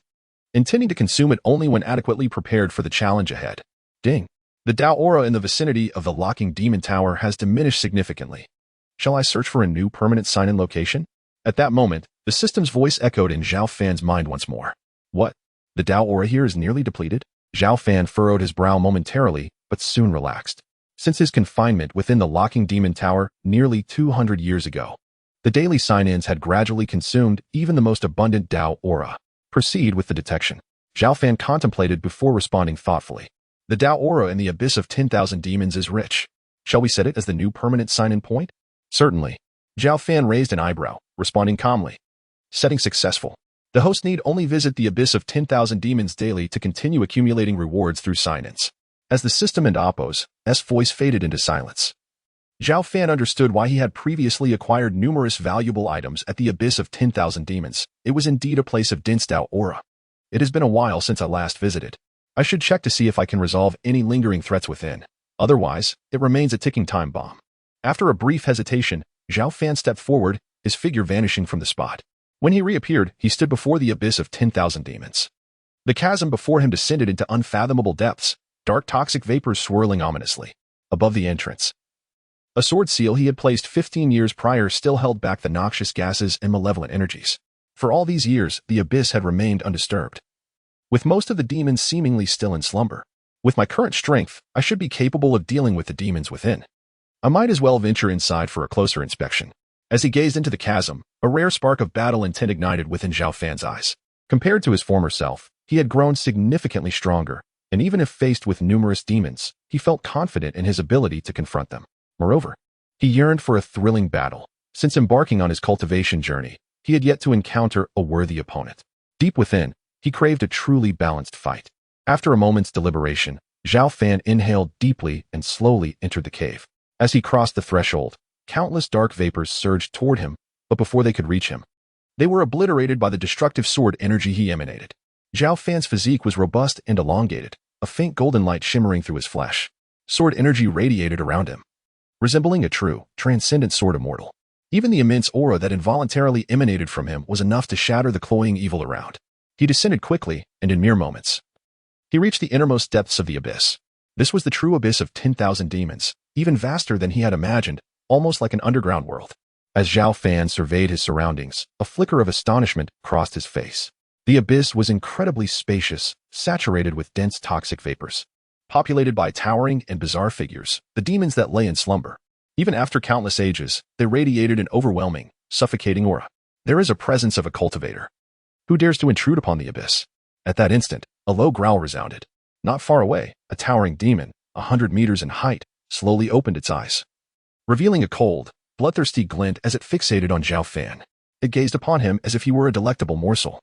intending to consume it only when adequately prepared for the challenge ahead. Ding! The Dao aura in the vicinity of the locking demon tower has diminished significantly. Shall I search for a new permanent sign-in location? At that moment, the system's voice echoed in Zhao Fan's mind once more. What? The Dao aura here is nearly depleted? Zhao Fan furrowed his brow momentarily, but soon relaxed. Since his confinement within the locking demon tower nearly 200 years ago, the daily sign-ins had gradually consumed even the most abundant Dao aura. Proceed with the detection. Zhao Fan contemplated before responding thoughtfully. The Dao aura in the abyss of 10,000 demons is rich. Shall we set it as the new permanent sign-in point? Certainly. Zhao Fan raised an eyebrow, responding calmly. Setting successful. The host need only visit the abyss of 10,000 demons daily to continue accumulating rewards through sign-ins. As the system and Oppo's voice faded into silence, Zhao Fan understood why he had previously acquired numerous valuable items at the abyss of 10,000 demons. It was indeed a place of dense Dao aura. It has been a while since I last visited. I should check to see if I can resolve any lingering threats within. Otherwise, it remains a ticking time bomb. After a brief hesitation, Zhao Fan stepped forward, his figure vanishing from the spot. When he reappeared, he stood before the abyss of 10,000 demons. The chasm before him descended into unfathomable depths, dark toxic vapors swirling ominously. Above the entrance, a sword seal he had placed 15 years prior still held back the noxious gases and malevolent energies. For all these years, the abyss had remained undisturbed, with most of the demons seemingly still in slumber. With my current strength, I should be capable of dealing with the demons within. I might as well venture inside for a closer inspection. As he gazed into the chasm, a rare spark of battle intent ignited within Zhao Fan's eyes. Compared to his former self, he had grown significantly stronger, and even if faced with numerous demons, he felt confident in his ability to confront them. Moreover, he yearned for a thrilling battle. Since embarking on his cultivation journey, he had yet to encounter a worthy opponent. Deep within, he craved a truly balanced fight. After a moment's deliberation, Zhao Fan inhaled deeply and slowly entered the cave. As he crossed the threshold, countless dark vapors surged toward him, but before they could reach him, they were obliterated by the destructive sword energy he emanated. Zhao Fan's physique was robust and elongated, a faint golden light shimmering through his flesh. Sword energy radiated around him, resembling a true, transcendent sword immortal. Even the immense aura that involuntarily emanated from him was enough to shatter the cloying evil around. He descended quickly, and in mere moments, he reached the innermost depths of the abyss. This was the true abyss of 10,000 demons, even vaster than he had imagined, almost like an underground world. As Zhao Fan surveyed his surroundings, a flicker of astonishment crossed his face. The abyss was incredibly spacious, saturated with dense toxic vapors. Populated by towering and bizarre figures, the demons that lay in slumber. Even after countless ages, they radiated an overwhelming, suffocating aura. There is a presence of a cultivator. Who dares to intrude upon the abyss? At that instant, a low growl resounded. Not far away, a towering demon, 100 meters in height, slowly opened its eyes, revealing a cold, bloodthirsty glint as it fixated on Zhao Fan. It gazed upon him as if he were a delectable morsel,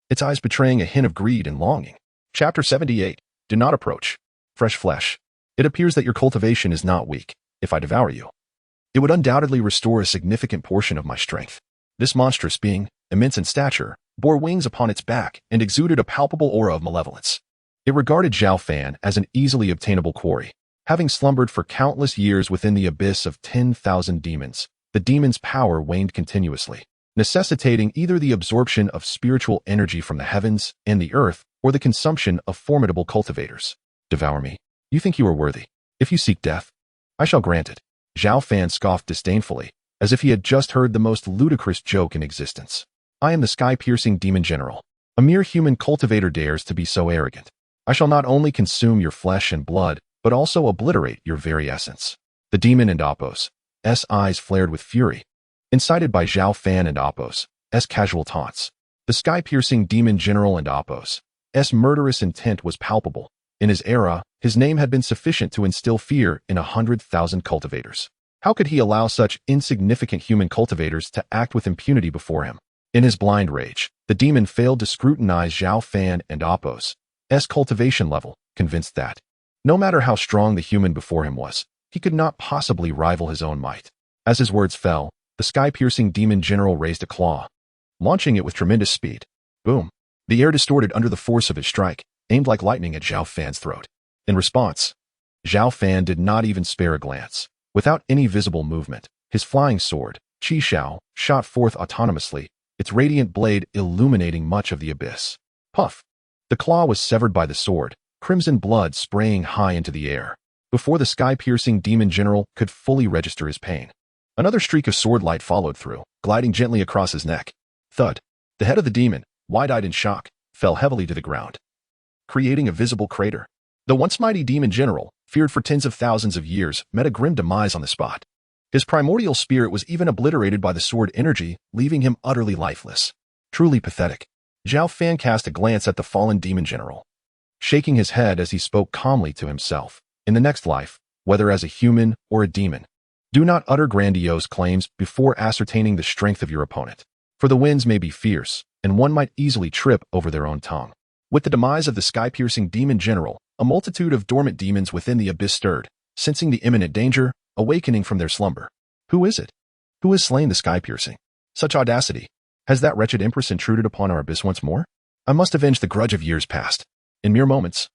its eyes betraying a hint of greed and longing. Chapter 78. Do not approach. Fresh flesh. It appears that your cultivation is not weak. If I devour you, it would undoubtedly restore a significant portion of my strength. This monstrous being, immense in stature, bore wings upon its back and exuded a palpable aura of malevolence. It regarded Zhao Fan as an easily obtainable quarry. Having slumbered for countless years within the abyss of 10,000 demons, the demon's power waned continuously, necessitating either the absorption of spiritual energy from the heavens and the earth or the consumption of formidable cultivators. Devour me. You think you are worthy. If you seek death, I shall grant it. Zhao Fan scoffed disdainfully, as if he had just heard the most ludicrous joke in existence. I am the sky-piercing demon general. A mere human cultivator dares to be so arrogant. I shall not only consume your flesh and blood, but also obliterate your very essence. The demon and Apos' eyes flared with fury. Incited by Zhao Fan and Apos' casual taunts, the sky-piercing demon general and Apos' murderous intent was palpable. In his era, his name had been sufficient to instill fear in 100,000 cultivators. How could he allow such insignificant human cultivators to act with impunity before him? In his blind rage, the demon failed to scrutinize Zhao Fan and Apos' cultivation level, convinced that, no matter how strong the human before him was, he could not possibly rival his own might. As his words fell, the sky-piercing demon general raised a claw, launching it with tremendous speed. Boom! The air distorted under the force of his strike, aimed like lightning at Zhao Fan's throat. In response, Zhao Fan did not even spare a glance. Without any visible movement, his flying sword, Qi Shao, shot forth autonomously, its radiant blade illuminating much of the abyss. Puff! The claw was severed by the sword, crimson blood spraying high into the air. Before the sky-piercing demon general could fully register his pain, another streak of sword light followed through, gliding gently across his neck. Thud! The head of the demon, wide-eyed in shock, fell heavily to the ground, creating a visible crater. The once mighty demon general, feared for tens of thousands of years, met a grim demise on the spot. His primordial spirit was even obliterated by the sword energy, leaving him utterly lifeless. Truly pathetic. Zhao Fan cast a glance at the fallen demon general, shaking his head as he spoke calmly to himself. In the next life, whether as a human or a demon, do not utter grandiose claims before ascertaining the strength of your opponent, for the winds may be fierce, and one might easily trip over their own tongue. With the demise of the sky-piercing demon general, a multitude of dormant demons within the abyss stirred, sensing the imminent danger, awakening from their slumber. Who is it? Who has slain the sky-piercing? Such audacity! Has that wretched empress intruded upon our abyss once more? I must avenge the grudge of years past. In mere moments,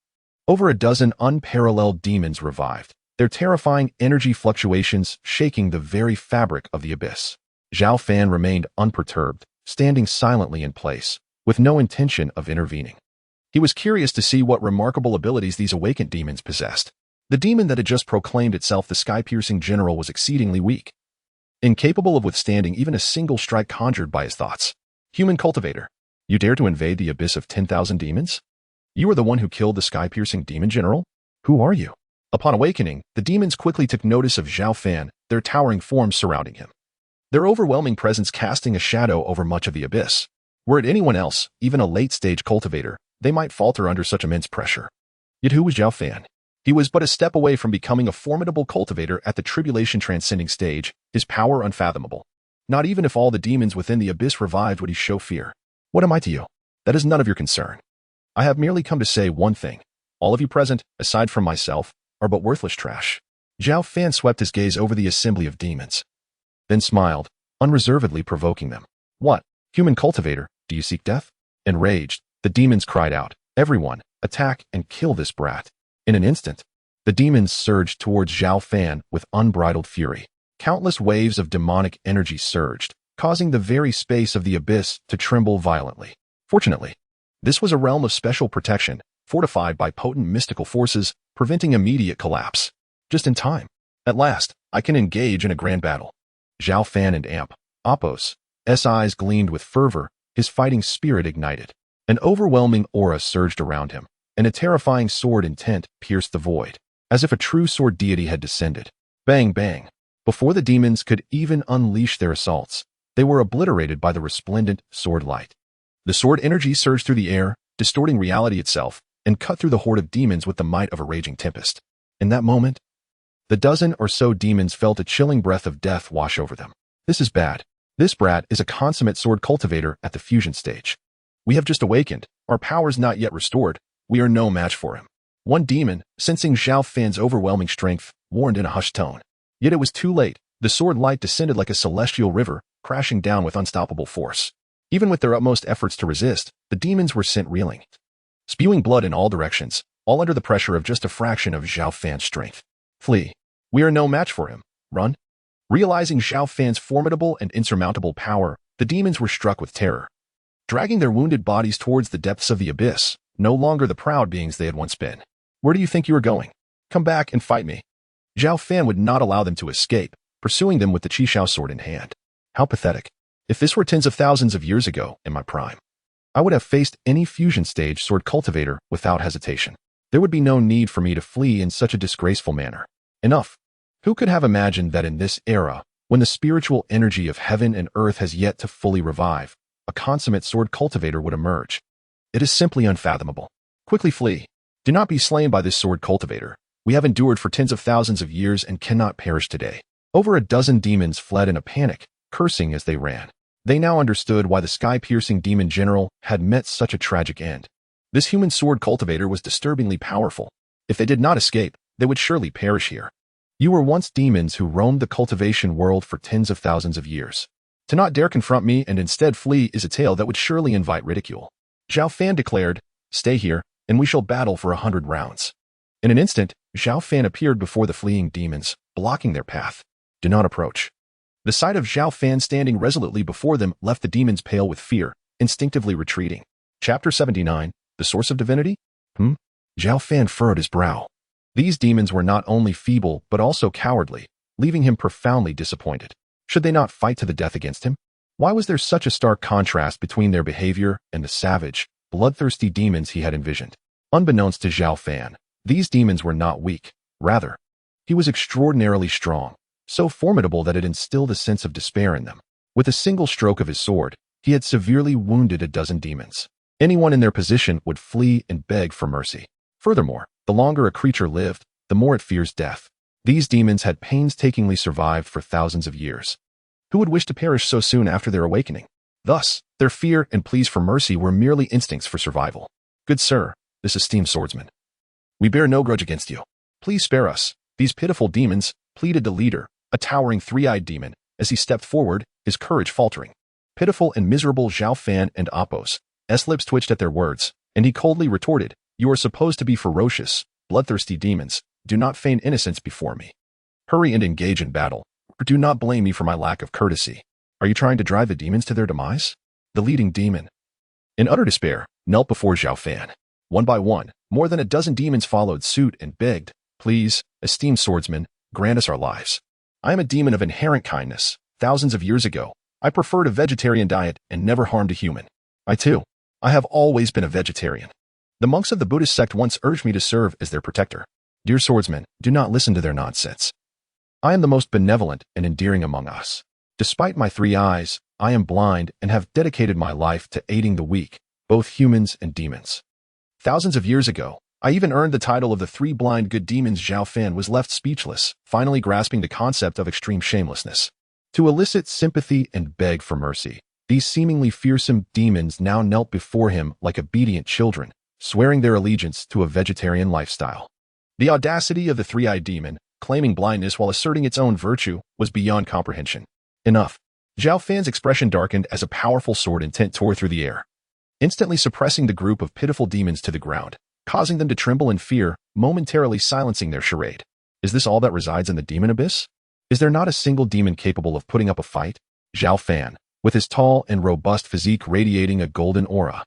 over a dozen unparalleled demons revived, their terrifying energy fluctuations shaking the very fabric of the abyss. Zhao Fan remained unperturbed, standing silently in place, with no intention of intervening. He was curious to see what remarkable abilities these awakened demons possessed. The demon that had just proclaimed itself the sky-piercing general was exceedingly weak, incapable of withstanding even a single strike conjured by his thoughts. Human cultivator, you dare to invade the abyss of 10,000 demons? You are the one who killed the sky-piercing demon general? Who are you? Upon awakening, the demons quickly took notice of Zhao Fan, their towering forms surrounding him, their overwhelming presence casting a shadow over much of the abyss. Were it anyone else, even a late-stage cultivator, they might falter under such immense pressure. Yet who was Zhao Fan? He was but a step away from becoming a formidable cultivator at the tribulation-transcending stage, his power unfathomable. Not even if all the demons within the abyss revived would he show fear. What am I to you? That is none of your concern. I have merely come to say one thing. All of you present, aside from myself, are but worthless trash. Zhao Fan swept his gaze over the assembly of demons, then smiled, unreservedly provoking them. What, human cultivator, do you seek death? Enraged, the demons cried out, everyone, attack and kill this brat. In an instant, the demons surged towards Zhao Fan with unbridled fury. Countless waves of demonic energy surged, causing the very space of the abyss to tremble violently. Fortunately, this was a realm of special protection, fortified by potent mystical forces, preventing immediate collapse. Just in time. At last, I can engage in a grand battle. Zhao Fan and Apos' eyes gleamed with fervor, his fighting spirit ignited. An overwhelming aura surged around him, and a terrifying sword intent pierced the void, as if a true sword deity had descended. Bang, bang. Before the demons could even unleash their assaults, they were obliterated by the resplendent sword light. The sword energy surged through the air, distorting reality itself, and cut through the horde of demons with the might of a raging tempest. In that moment, the dozen or so demons felt a chilling breath of death wash over them. This is bad. This brat is a consummate sword cultivator at the fusion stage. We have just awakened, our powers not yet restored, we are no match for him. One demon, sensing Zhao Fan's overwhelming strength, warned in a hushed tone. Yet it was too late. The sword light descended like a celestial river, crashing down with unstoppable force. Even with their utmost efforts to resist, the demons were sent reeling, spewing blood in all directions, all under the pressure of just a fraction of Zhao Fan's strength. Flee. We are no match for him. Run. Realizing Zhao Fan's formidable and insurmountable power, the demons were struck with terror, dragging their wounded bodies towards the depths of the abyss, no longer the proud beings they had once been. Where do you think you are going? Come back and fight me. Zhao Fan would not allow them to escape, pursuing them with the Qishao sword in hand. How pathetic. If this were tens of thousands of years ago, in my prime, I would have faced any fusion stage sword cultivator without hesitation. There would be no need for me to flee in such a disgraceful manner. Enough. Who could have imagined that in this era, when the spiritual energy of heaven and earth has yet to fully revive, a consummate sword cultivator would emerge? It is simply unfathomable. Quickly flee. Do not be slain by this sword cultivator. We have endured for tens of thousands of years and cannot perish today. Over a dozen demons fled in a panic, cursing as they ran. They now understood why the sky-piercing demon general had met such a tragic end. This human sword cultivator was disturbingly powerful. If they did not escape, they would surely perish here. You were once demons who roamed the cultivation world for tens of thousands of years. To not dare confront me and instead flee is a tale that would surely invite ridicule. Zhao Fan declared, "Stay here, and we shall battle for 100 rounds." In an instant, Zhao Fan appeared before the fleeing demons, blocking their path. Do not approach. The sight of Zhao Fan standing resolutely before them left the demons pale with fear, instinctively retreating. Chapter 79, The Source of Divinity? Zhao Fan furrowed his brow. These demons were not only feeble but also cowardly, leaving him profoundly disappointed. Should they not fight to the death against him? Why was there such a stark contrast between their behavior and the savage, bloodthirsty demons he had envisioned? Unbeknownst to Zhao Fan, these demons were not weak. Rather, he was extraordinarily strong, so formidable that it instilled a sense of despair in them. With a single stroke of his sword, he had severely wounded a dozen demons. Anyone in their position would flee and beg for mercy. Furthermore, the longer a creature lived, the more it fears death. These demons had painstakingly survived for thousands of years. Who would wish to perish so soon after their awakening? Thus, their fear and pleas for mercy were merely instincts for survival. Good sir, this esteemed swordsman, we bear no grudge against you. Please spare us. These pitiful demons, pleaded the leader, a towering three-eyed demon, as he stepped forward, his courage faltering. Pitiful and miserable Zhao Fan and Apos' lips twitched at their words, and he coldly retorted, "You are supposed to be ferocious, bloodthirsty demons. Do not feign innocence before me. Hurry and engage in battle, or do not blame me for my lack of courtesy. Are you trying to drive the demons to their demise?" The leading demon, in utter despair, knelt before Zhao Fan. One by one, more than a dozen demons followed suit and begged, "Please, esteemed swordsman, grant us our lives. I am a demon of inherent kindness. Thousands of years ago, I preferred a vegetarian diet and never harmed a human. I have always been a vegetarian. The monks of the Buddhist sect once urged me to serve as their protector. Dear swordsman, do not listen to their nonsense. I am the most benevolent and endearing among us. Despite my 3 eyes, I am blind and have dedicated my life to aiding the weak, both humans and demons. Thousands of years ago, I even earned the title of the 3 blind good demons." Zhao Fan was left speechless, finally grasping the concept of extreme shamelessness. To elicit sympathy and beg for mercy, these seemingly fearsome demons now knelt before him like obedient children, swearing their allegiance to a vegetarian lifestyle. The audacity of the three-eyed demon, claiming blindness while asserting its own virtue, was beyond comprehension. Enough. Zhao Fan's expression darkened as a powerful sword intent tore through the air, instantly suppressing the group of pitiful demons to the ground, causing them to tremble in fear, momentarily silencing their charade. Is this all that resides in the demon abyss? Is there not a single demon capable of putting up a fight? Zhao Fan, with his tall and robust physique radiating a golden aura,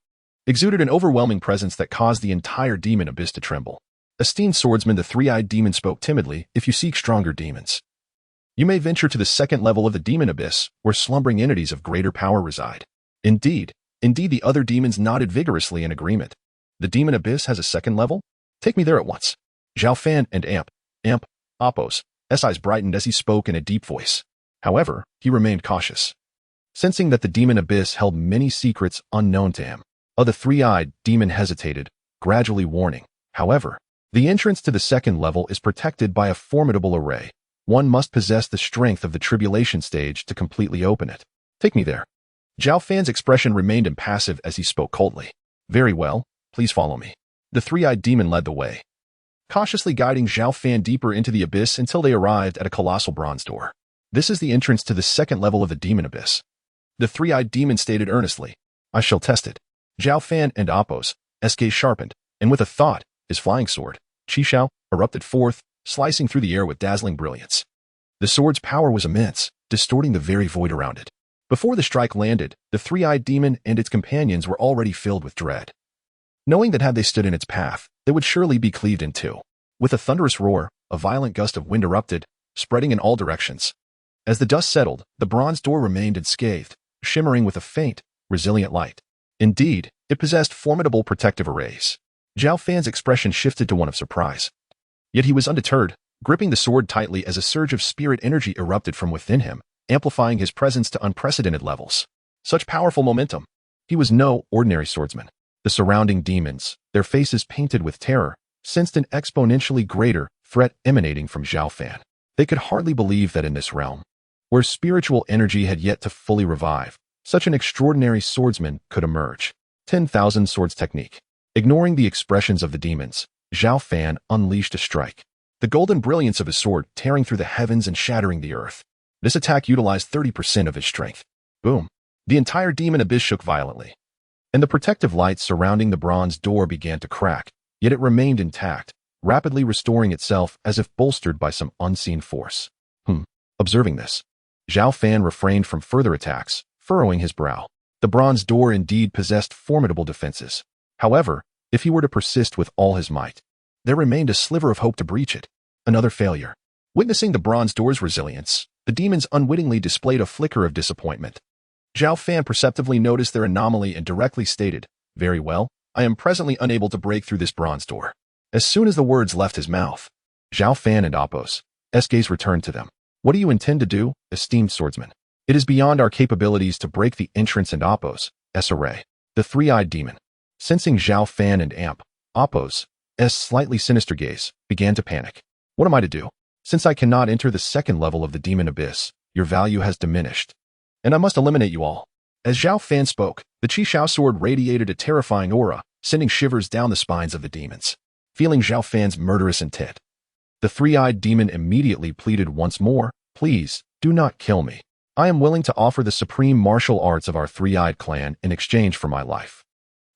exuded an overwhelming presence that caused the entire demon abyss to tremble. Esteemed swordsman, the three-eyed demon spoke timidly, "If you seek stronger demons, You may venture to the second level of the demon abyss, where slumbering entities of greater power reside. Indeed, the other demons nodded vigorously in agreement. The demon abyss has a second level? Take me there at once. Zhao Fan and Appos' eyes brightened as he spoke in a deep voice. However, he remained cautious. Sensing that the demon abyss held many secrets unknown to him, the three-eyed demon hesitated, gradually warning. However, the entrance to the second level is protected by a formidable array. One must possess the strength of the tribulation stage to completely open it. Take me there. Zhao Fan's expression remained impassive as he spoke coldly. Very well, please follow me. The three-eyed demon led the way, cautiously guiding Zhao Fan deeper into the abyss until they arrived at a colossal bronze door. This is the entrance to the second level of the demon abyss. The three-eyed demon stated earnestly. I shall test it. Zhao Fan and Appos' gaze sharpened, and with a thought, his flying sword, Qishao, erupted forth, slicing through the air with dazzling brilliance. The sword's power was immense, distorting the very void around it. Before the strike landed, the three-eyed demon and its companions were already filled with dread, knowing that had they stood in its path, they would surely be cleaved in two. With a thunderous roar, a violent gust of wind erupted, spreading in all directions. As the dust settled, the bronze door remained unscathed, shimmering with a faint, resilient light. Indeed, it possessed formidable protective arrays. Zhao Fan's expression shifted to one of surprise. Yet he was undeterred, gripping the sword tightly as a surge of spirit energy erupted from within him, amplifying his presence to unprecedented levels. Such powerful momentum. He was no ordinary swordsman. The surrounding demons, their faces painted with terror, sensed an exponentially greater threat emanating from Zhao Fan. They could hardly believe that in this realm, where spiritual energy had yet to fully revive, such an extraordinary swordsman could emerge. 10,000 swords technique. Ignoring the expressions of the demons, Zhao Fan unleashed a strike. The golden brilliance of his sword tearing through the heavens and shattering the earth. This attack utilized 30% of his strength. Boom. The entire demon abyss shook violently, and the protective light surrounding the bronze door began to crack, yet it remained intact, rapidly restoring itself as if bolstered by some unseen force. Observing this, Zhao Fan refrained from further attacks, furrowing his brow. The bronze door indeed possessed formidable defenses. However, if he were to persist with all his might, there remained a sliver of hope to breach it. Another failure. Witnessing the bronze door's resilience, the demons unwittingly displayed a flicker of disappointment. Zhao Fan perceptively noticed their anomaly and directly stated, Very well, I am presently unable to break through this bronze door. As soon as the words left his mouth, Zhao Fan and Appos' gaze returned to them. What do you intend to do, esteemed swordsman? It is beyond our capabilities to break the entrance and Appos' array. The three-eyed demon, sensing Zhao Fan and Appos' slightly sinister gaze, began to panic. What am I to do? Since I cannot enter the second level of the demon abyss, your value has diminished, and I must eliminate you all. As Zhao Fan spoke, the Qishao sword radiated a terrifying aura, sending shivers down the spines of the demons. Feeling Zhao Fan's murderous intent, the three-eyed demon immediately pleaded once more, Please, do not kill me. I am willing to offer the supreme martial arts of our three-eyed clan in exchange for my life.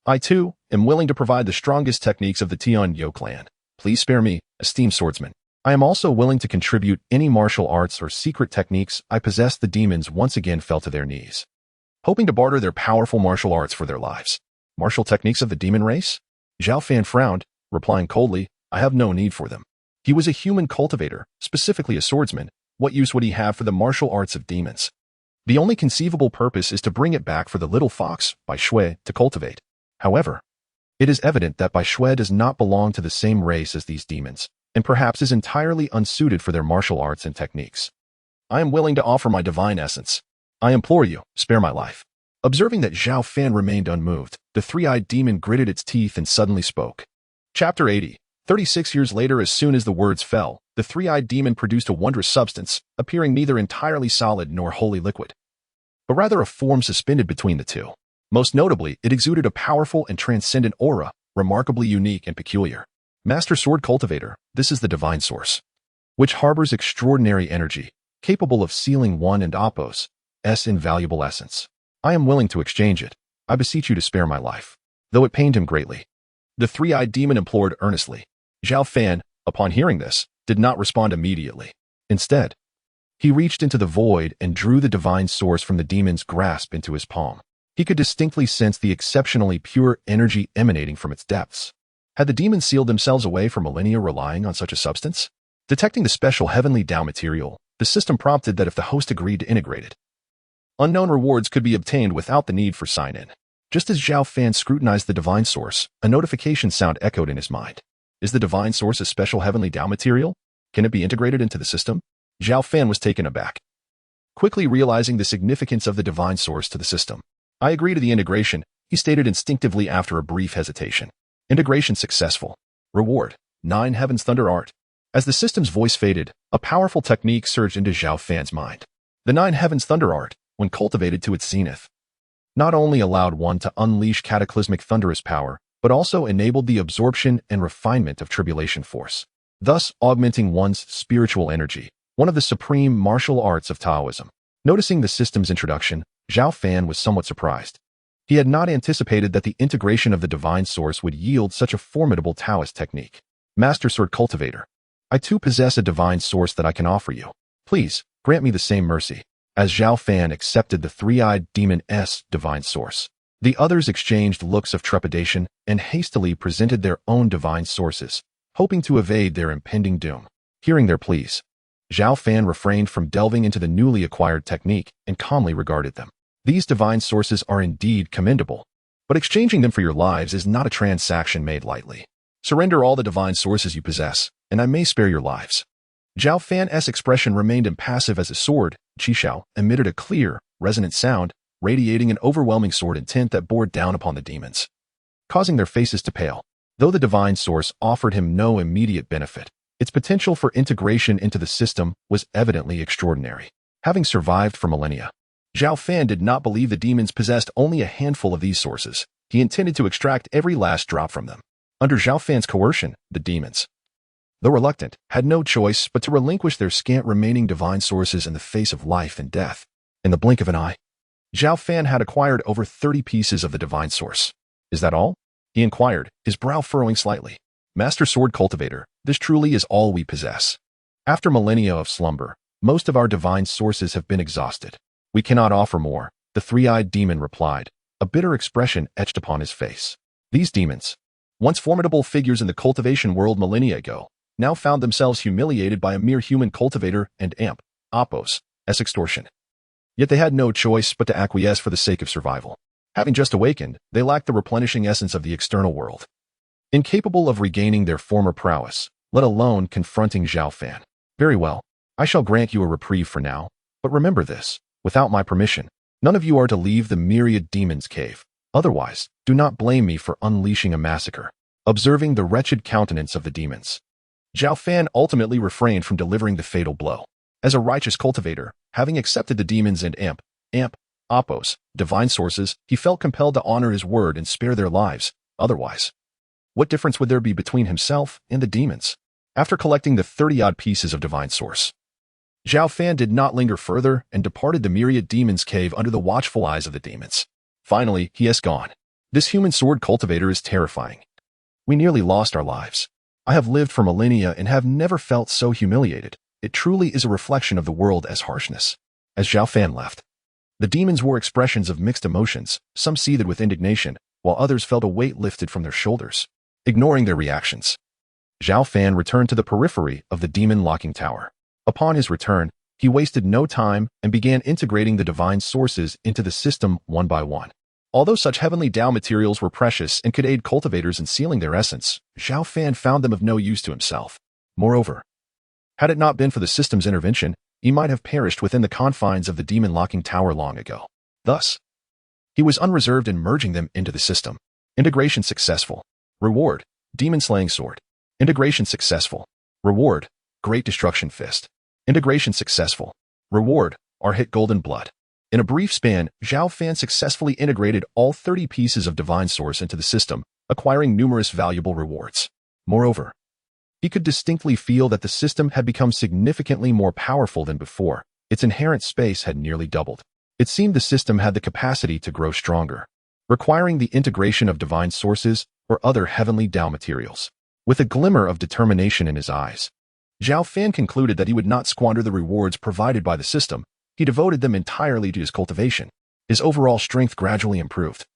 I, too, am willing to provide the strongest techniques of the Tianyo clan. Please spare me, esteemed swordsman. I am also willing to contribute any martial arts or secret techniques I possess. The demons once again fell to their knees, hoping to barter their powerful martial arts for their lives. Martial techniques of the demon race? Zhao Fan frowned, replying coldly, I have no need for them. He was a human cultivator, specifically a swordsman. What use would he have for the martial arts of demons? The only conceivable purpose is to bring it back for the little fox, Bai Shui, to cultivate. However, it is evident that Bai Shui does not belong to the same race as these demons, and perhaps is entirely unsuited for their martial arts and techniques. I am willing to offer my divine essence. I implore you, spare my life. Observing that Zhao Fan remained unmoved, the three-eyed demon gritted its teeth and suddenly spoke. Chapter 80. 36 years later, as soon as the words fell, the three-eyed demon produced a wondrous substance, appearing neither entirely solid nor wholly liquid, but rather a form suspended between the two. Most notably, it exuded a powerful and transcendent aura, remarkably unique and peculiar. Master Sword Cultivator, this is the divine source, which harbors extraordinary energy, capable of sealing one and Appos' invaluable essence. I am willing to exchange it. I beseech you to spare my life. Though it pained him greatly, the three-eyed demon implored earnestly. Zhao Fan, upon hearing this, did not respond immediately. Instead, he reached into the void and drew the divine source from the demon's grasp into his palm. He could distinctly sense the exceptionally pure energy emanating from its depths. Had the demons sealed themselves away for millennia relying on such a substance? Detecting the special heavenly Tao material, the system prompted that if the host agreed to integrate it, unknown rewards could be obtained without the need for sign-in. Just as Zhao Fan scrutinized the divine source, a notification sound echoed in his mind. Is the divine source a special heavenly Tao material? Can it be integrated into the system? Zhao Fan was taken aback, quickly realizing the significance of the divine source to the system. I agree to the integration, he stated instinctively after a brief hesitation. Integration successful. Reward: 9 Heaven's Thunder Art. As the system's voice faded, a powerful technique surged into Zhao Fan's mind. The 9 Heaven's Thunder Art, when cultivated to its zenith, not only allowed one to unleash cataclysmic thunderous power, but also enabled the absorption and refinement of tribulation force, thus augmenting one's spiritual energy, one of the supreme martial arts of Taoism. Noticing the system's introduction, Zhao Fan was somewhat surprised. He had not anticipated that the integration of the divine source would yield such a formidable Taoist technique. Master Sword Cultivator, I too possess a divine source that I can offer you. Please, grant me the same mercy. As Zhao Fan accepted the three-eyed demon's divine source, the others exchanged looks of trepidation and hastily presented their own divine sources, hoping to evade their impending doom. Hearing their pleas, Zhao Fan refrained from delving into the newly acquired technique and calmly regarded them. These divine sources are indeed commendable, but exchanging them for your lives is not a transaction made lightly. Surrender all the divine sources you possess, and I may spare your lives. Zhao Fan's expression remained impassive as his sword, Qishao, emitted a clear, resonant sound, radiating an overwhelming sword intent that bore down upon the demons, causing their faces to pale. Though the divine source offered him no immediate benefit, its potential for integration into the system was evidently extraordinary. Having survived for millennia, Zhao Fan did not believe the demons possessed only a handful of these sources. He intended to extract every last drop from them. Under Zhao Fan's coercion, the demons, though reluctant, had no choice but to relinquish their scant remaining divine sources in the face of life and death. In the blink of an eye, Zhao Fan had acquired over 30 pieces of the divine source. Is that all? He inquired, his brow furrowing slightly. Master Sword Cultivator, this truly is all we possess. After millennia of slumber, most of our divine sources have been exhausted. We cannot offer more, the three-eyed demon replied, a bitter expression etched upon his face. These demons, once formidable figures in the cultivation world millennia ago, now found themselves humiliated by a mere human cultivator and Oppos, extortion. Yet they had no choice but to acquiesce for the sake of survival. Having just awakened, they lacked the replenishing essence of the external world. Incapable of regaining their former prowess, let alone confronting Zhao Fan. Very well, I shall grant you a reprieve for now, but remember this, without my permission, none of you are to leave the myriad demons' cave. Otherwise, do not blame me for unleashing a massacre. Observing the wretched countenance of the demons, Zhao Fan ultimately refrained from delivering the fatal blow. As a righteous cultivator, having accepted the demons and Oppos, divine sources, he felt compelled to honor his word and spare their lives. Otherwise, what difference would there be between himself and the demons? After collecting the 30-odd pieces of divine source, Zhao Fan did not linger further and departed the myriad demons' cave under the watchful eyes of the demons. Finally, he has gone. This human sword cultivator is terrifying. We nearly lost our lives. I have lived for millennia and have never felt so humiliated. It truly is a reflection of the world as harshness. As Zhao Fan left, the demons wore expressions of mixed emotions, some seethed with indignation, while others felt a weight lifted from their shoulders. Ignoring their reactions, Zhao Fan returned to the periphery of the demon locking tower. Upon his return, he wasted no time and began integrating the divine sources into the system one by one. Although such heavenly Tao materials were precious and could aid cultivators in sealing their essence, Zhao Fan found them of no use to himself. Moreover, had it not been for the system's intervention, he might have perished within the confines of the demon-locking tower long ago. Thus, he was unreserved in merging them into the system. Integration successful. Reward: Demon-slaying sword. Integration successful. Reward: Great Destruction Fist. Integration successful. Reward: Arhit Golden Blood. In a brief span, Zhao Fan successfully integrated all 30 pieces of divine source into the system, acquiring numerous valuable rewards. Moreover, he could distinctly feel that the system had become significantly more powerful than before. Its inherent space had nearly doubled. It seemed the system had the capacity to grow stronger, requiring the integration of divine sources or other heavenly Tao materials. With a glimmer of determination in his eyes, Zhao Fan concluded that he would not squander the rewards provided by the system. He devoted them entirely to his cultivation. His overall strength gradually improved.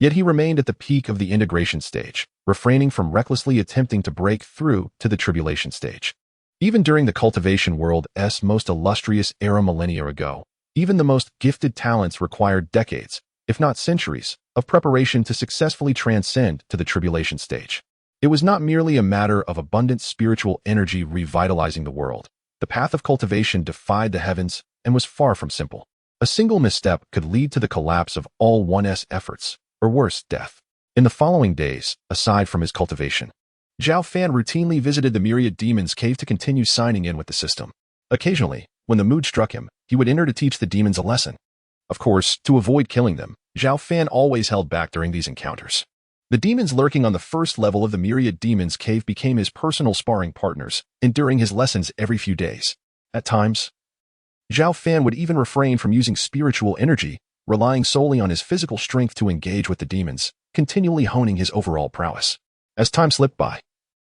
Yet he remained at the peak of the integration stage, refraining from recklessly attempting to break through to the tribulation stage. Even during the cultivation world's most illustrious era millennia ago, even the most gifted talents required decades, if not centuries, of preparation to successfully transcend to the tribulation stage. It was not merely a matter of abundant spiritual energy revitalizing the world. The path of cultivation defied the heavens and was far from simple. A single misstep could lead to the collapse of all one's efforts, or worse, death. In the following days, aside from his cultivation, Zhao Fan routinely visited the myriad demons' cave to continue signing in with the system. Occasionally, when the mood struck him, he would enter to teach the demons a lesson. Of course, to avoid killing them, Zhao Fan always held back during these encounters. The demons lurking on the first level of the myriad demons' cave became his personal sparring partners, enduring his lessons every few days. At times, Zhao Fan would even refrain from using spiritual energy, relying solely on his physical strength to engage with the demons, continually honing his overall prowess. As time slipped by,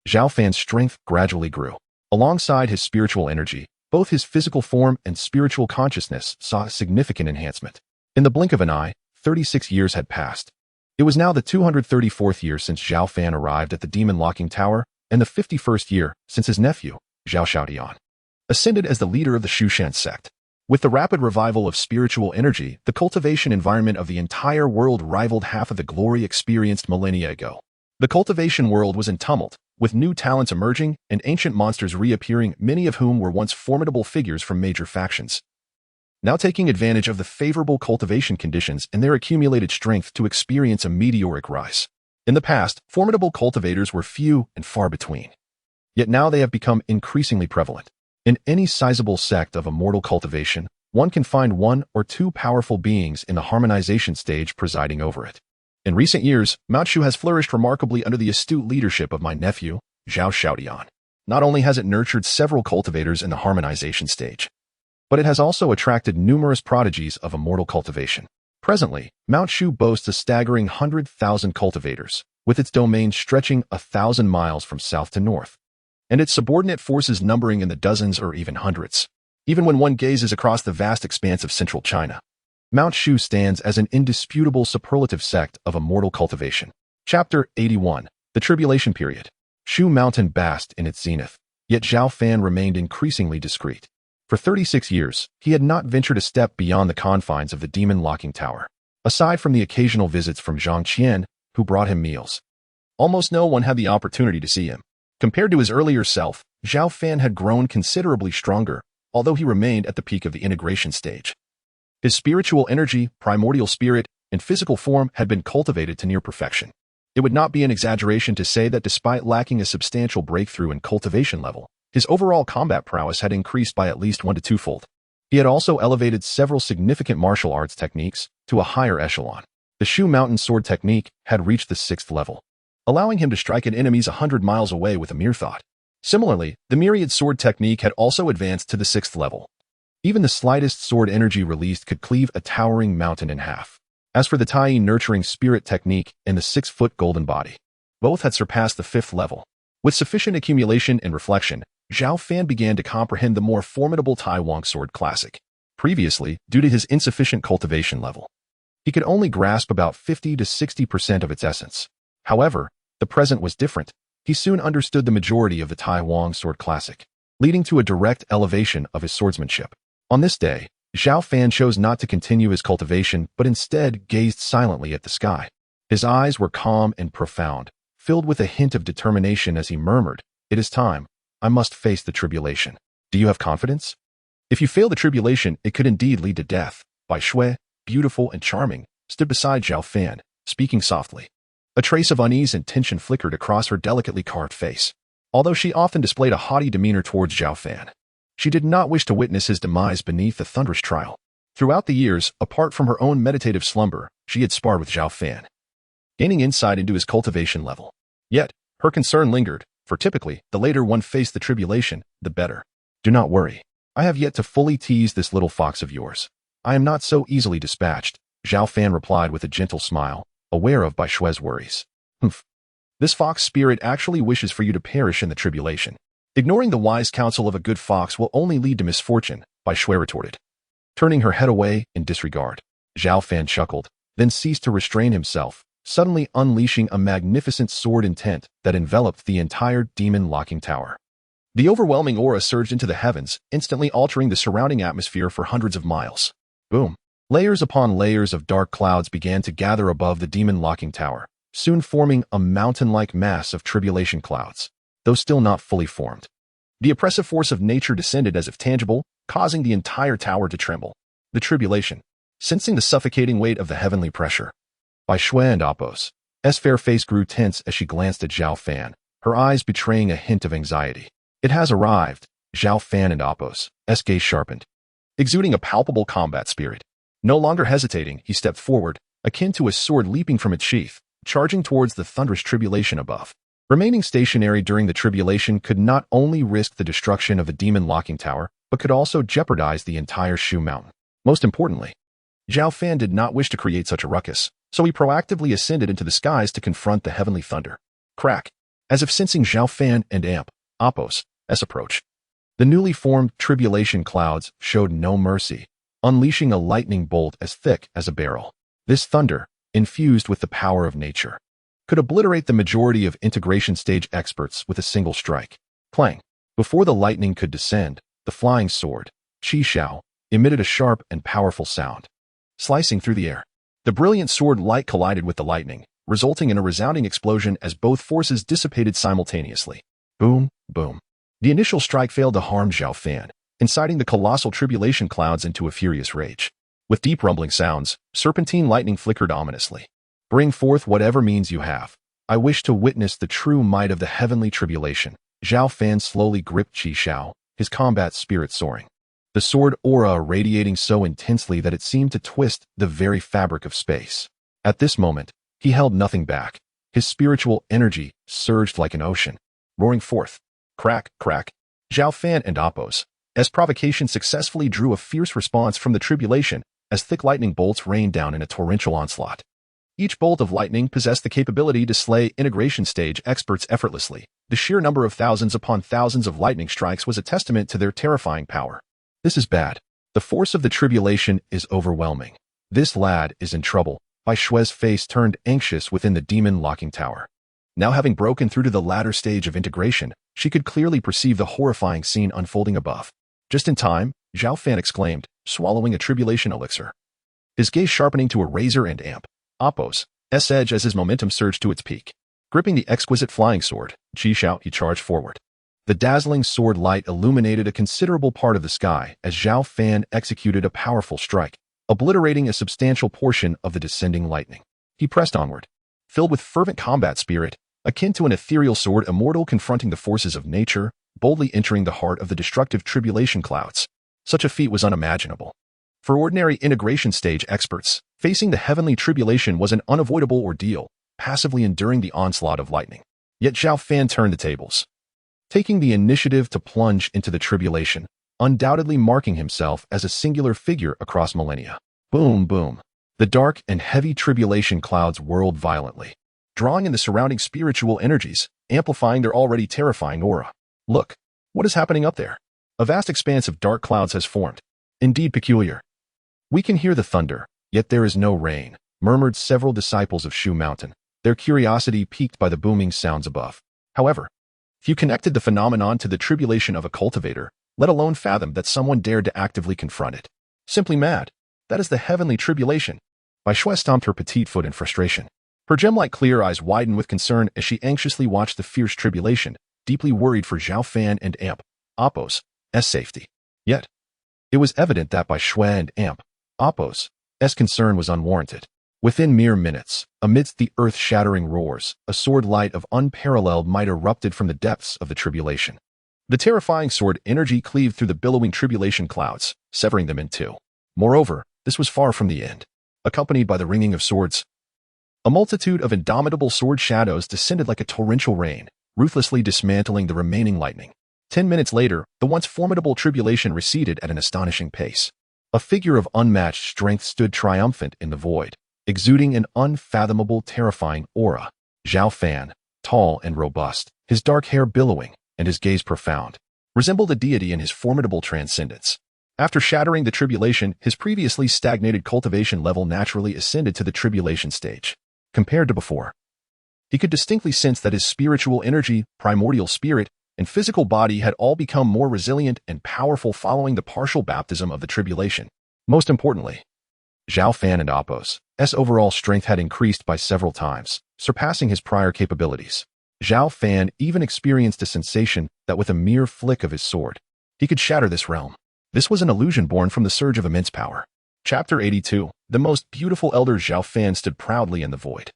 Zhao Fan's strength gradually grew. Alongside his spiritual energy, both his physical form and spiritual consciousness saw a significant enhancement. In the blink of an eye, 36 years had passed. It was now the 234th year since Zhao Fan arrived at the Demon Locking Tower, and the 51st year since his nephew, Zhao Xiaodian, ascended as the leader of the Shushan sect. With the rapid revival of spiritual energy, the cultivation environment of the entire world rivaled half of the glory experienced millennia ago. The cultivation world was in tumult, with new talents emerging and ancient monsters reappearing, many of whom were once formidable figures from major factions, now taking advantage of the favorable cultivation conditions and their accumulated strength to experience a meteoric rise. In the past, formidable cultivators were few and far between. Yet now they have become increasingly prevalent. In any sizable sect of immortal cultivation, one can find one or two powerful beings in the harmonization stage presiding over it. In recent years, Mount Shu has flourished remarkably under the astute leadership of my nephew, Zhao Xiaodian. Not only has it nurtured several cultivators in the harmonization stage, but it has also attracted numerous prodigies of immortal cultivation. Presently, Mount Shu boasts a staggering 100,000 cultivators, with its domain stretching 1,000 miles from south to north, and its subordinate forces numbering in the dozens or even hundreds. Even when one gazes across the vast expanse of central China, Mount Shu stands as an indisputable superlative sect of immortal cultivation. Chapter 81. The Tribulation Period. Shu Mountain basked in its zenith, yet Zhao Fan remained increasingly discreet. For 36 years, he had not ventured a step beyond the confines of the Demon Locking Tower. Aside from the occasional visits from Zhang Qian, who brought him meals, almost no one had the opportunity to see him. Compared to his earlier self, Zhao Fan had grown considerably stronger, although he remained at the peak of the integration stage. His spiritual energy, primordial spirit, and physical form had been cultivated to near perfection. It would not be an exaggeration to say that despite lacking a substantial breakthrough in cultivation level, his overall combat prowess had increased by at least 1 to 2-fold. He had also elevated several significant martial arts techniques to a higher echelon. The Shu Mountain sword technique had reached the 6th level, allowing him to strike at enemies 100 miles away with a mere thought. Similarly, the myriad sword technique had also advanced to the 6th level. Even the slightest sword energy released could cleave a towering mountain in half. As for the Tai nurturing spirit technique and the 6-foot golden body, both had surpassed the 5th level. With sufficient accumulation and reflection, Zhao Fan began to comprehend the more formidable Tai Wong sword classic. Previously, due to his insufficient cultivation level, he could only grasp about 50 to 60% of its essence. However, the present was different. He soon understood the majority of the Tai Wong sword classic, leading to a direct elevation of his swordsmanship. On this day, Zhao Fan chose not to continue his cultivation, but instead gazed silently at the sky. His eyes were calm and profound, filled with a hint of determination as he murmured, "It is time. I must face the tribulation. Do you have confidence? If you fail the tribulation, it could indeed lead to death." Bai Shui, beautiful and charming, stood beside Zhao Fan, speaking softly. A trace of unease and tension flickered across her delicately carved face. Although she often displayed a haughty demeanor towards Zhao Fan, she did not wish to witness his demise beneath the thunderous trial. Throughout the years, apart from her own meditative slumber, she had sparred with Zhao Fan, gaining insight into his cultivation level. Yet, her concern lingered, for typically, the later one faced the tribulation, the better. "Do not worry. I have yet to fully tease this little fox of yours. I am not so easily dispatched," Zhao Fan replied with a gentle smile, aware of Bai Shui's worries. "Humph. This fox spirit actually wishes for you to perish in the tribulation. Ignoring the wise counsel of a good fox will only lead to misfortune," Bai Shui retorted. Turning her head away in disregard, Zhao Fan chuckled, then ceased to restrain himself, suddenly unleashing a magnificent sword intent that enveloped the entire demon locking tower. The overwhelming aura surged into the heavens, instantly altering the surrounding atmosphere for hundreds of miles. Boom. Layers upon layers of dark clouds began to gather above the demon-locking tower, soon forming a mountain-like mass of tribulation clouds, though still not fully formed. The oppressive force of nature descended as if tangible, causing the entire tower to tremble. The tribulation, sensing the suffocating weight of the heavenly pressure. By Shui and Apos, S' fair face grew tense as she glanced at Zhao Fan, her eyes betraying a hint of anxiety. It has arrived. Zhao Fan and Apos, S' gaze sharpened, exuding a palpable combat spirit. No longer hesitating, he stepped forward, akin to a sword leaping from its sheath, charging towards the thunderous tribulation above. Remaining stationary during the tribulation could not only risk the destruction of the demon-locking tower, but could also jeopardize the entire Shu Mountain. Most importantly, Zhao Fan did not wish to create such a ruckus, so he proactively ascended into the skies to confront the heavenly thunder. Crack! As if sensing Zhao Fan and Apos' approach. The newly formed tribulation clouds showed no mercy, unleashing a lightning bolt as thick as a barrel. This thunder, infused with the power of nature, could obliterate the majority of integration stage experts with a single strike. Clang! Before the lightning could descend, the flying sword, Qi Xiao, emitted a sharp and powerful sound, slicing through the air. The brilliant sword light collided with the lightning, resulting in a resounding explosion as both forces dissipated simultaneously. Boom, boom. The initial strike failed to harm Zhao Fan, inciting the colossal tribulation clouds into a furious rage. With deep rumbling sounds, serpentine lightning flickered ominously. Bring forth whatever means you have. I wish to witness the true might of the heavenly tribulation. Zhao Fan slowly gripped Qi Xiao, his combat spirit soaring. The sword aura radiating so intensely that it seemed to twist the very fabric of space. At this moment, he held nothing back. His spiritual energy surged like an ocean, roaring forth. Crack, crack. Zhao Fan and Apos, as provocation successfully drew a fierce response from the tribulation as thick lightning bolts rained down in a torrential onslaught. Each bolt of lightning possessed the capability to slay integration stage experts effortlessly. The sheer number of thousands upon thousands of lightning strikes was a testament to their terrifying power. This is bad. The force of the tribulation is overwhelming. This lad is in trouble. Bai Shui's face turned anxious within the demon-locking tower. Now having broken through to the latter stage of integration, she could clearly perceive the horrifying scene unfolding above. Just in time, Zhao Fan exclaimed, swallowing a tribulation elixir, his gaze sharpening to a razor and Apos' edge as his momentum surged to its peak. Gripping the exquisite flying sword, Qi Xiao, he charged forward. The dazzling sword light illuminated a considerable part of the sky as Zhao Fan executed a powerful strike, obliterating a substantial portion of the descending lightning. He pressed onward, filled with fervent combat spirit, akin to an ethereal sword immortal confronting the forces of nature, boldly entering the heart of the destructive tribulation clouds. Such a feat was unimaginable. For ordinary integration stage experts, facing the heavenly tribulation was an unavoidable ordeal, passively enduring the onslaught of lightning. Yet Zhao Fan turned the tables, taking the initiative to plunge into the tribulation, undoubtedly marking himself as a singular figure across millennia. Boom, boom. The dark and heavy tribulation clouds whirled violently, drawing in the surrounding spiritual energies, amplifying their already terrifying aura. Look, what is happening up there? A vast expanse of dark clouds has formed. Indeed peculiar. We can hear the thunder, yet there is no rain, murmured several disciples of Shu Mountain, their curiosity piqued by the booming sounds above. However, few connected the phenomenon to the tribulation of a cultivator, let alone fathom that someone dared to actively confront it. Simply mad. That is the heavenly tribulation. Bai Shui stomped her petite foot in frustration. Her gem-like clear eyes widened with concern as she anxiously watched the fierce tribulation, deeply worried for Zhao Fan and Apos' safety. Yet, it was evident that Bai Shui and Apos' concern was unwarranted. Within mere minutes, amidst the earth-shattering roars, a sword light of unparalleled might erupted from the depths of the tribulation. The terrifying sword energy cleaved through the billowing tribulation clouds, severing them in two. Moreover, this was far from the end. Accompanied by the ringing of swords, a multitude of indomitable sword shadows descended like a torrential rain, ruthlessly dismantling the remaining lightning. 10 minutes later, the once formidable tribulation receded at an astonishing pace. A figure of unmatched strength stood triumphant in the void, exuding an unfathomable, terrifying aura. Zhao Fan, tall and robust, his dark hair billowing, and his gaze profound, resembled a deity in his formidable transcendence. After shattering the tribulation, his previously stagnated cultivation level naturally ascended to the tribulation stage. Compared to before, he could distinctly sense that his spiritual energy, primordial spirit, and physical body had all become more resilient and powerful following the partial baptism of the tribulation. Most importantly, Zhao Fan and Appo's overall strength had increased by several times, surpassing his prior capabilities. Zhao Fan even experienced a sensation that with a mere flick of his sword, he could shatter this realm. This was an illusion born from the surge of immense power. Chapter 82. The most beautiful elder. Zhao Fan stood proudly in the void,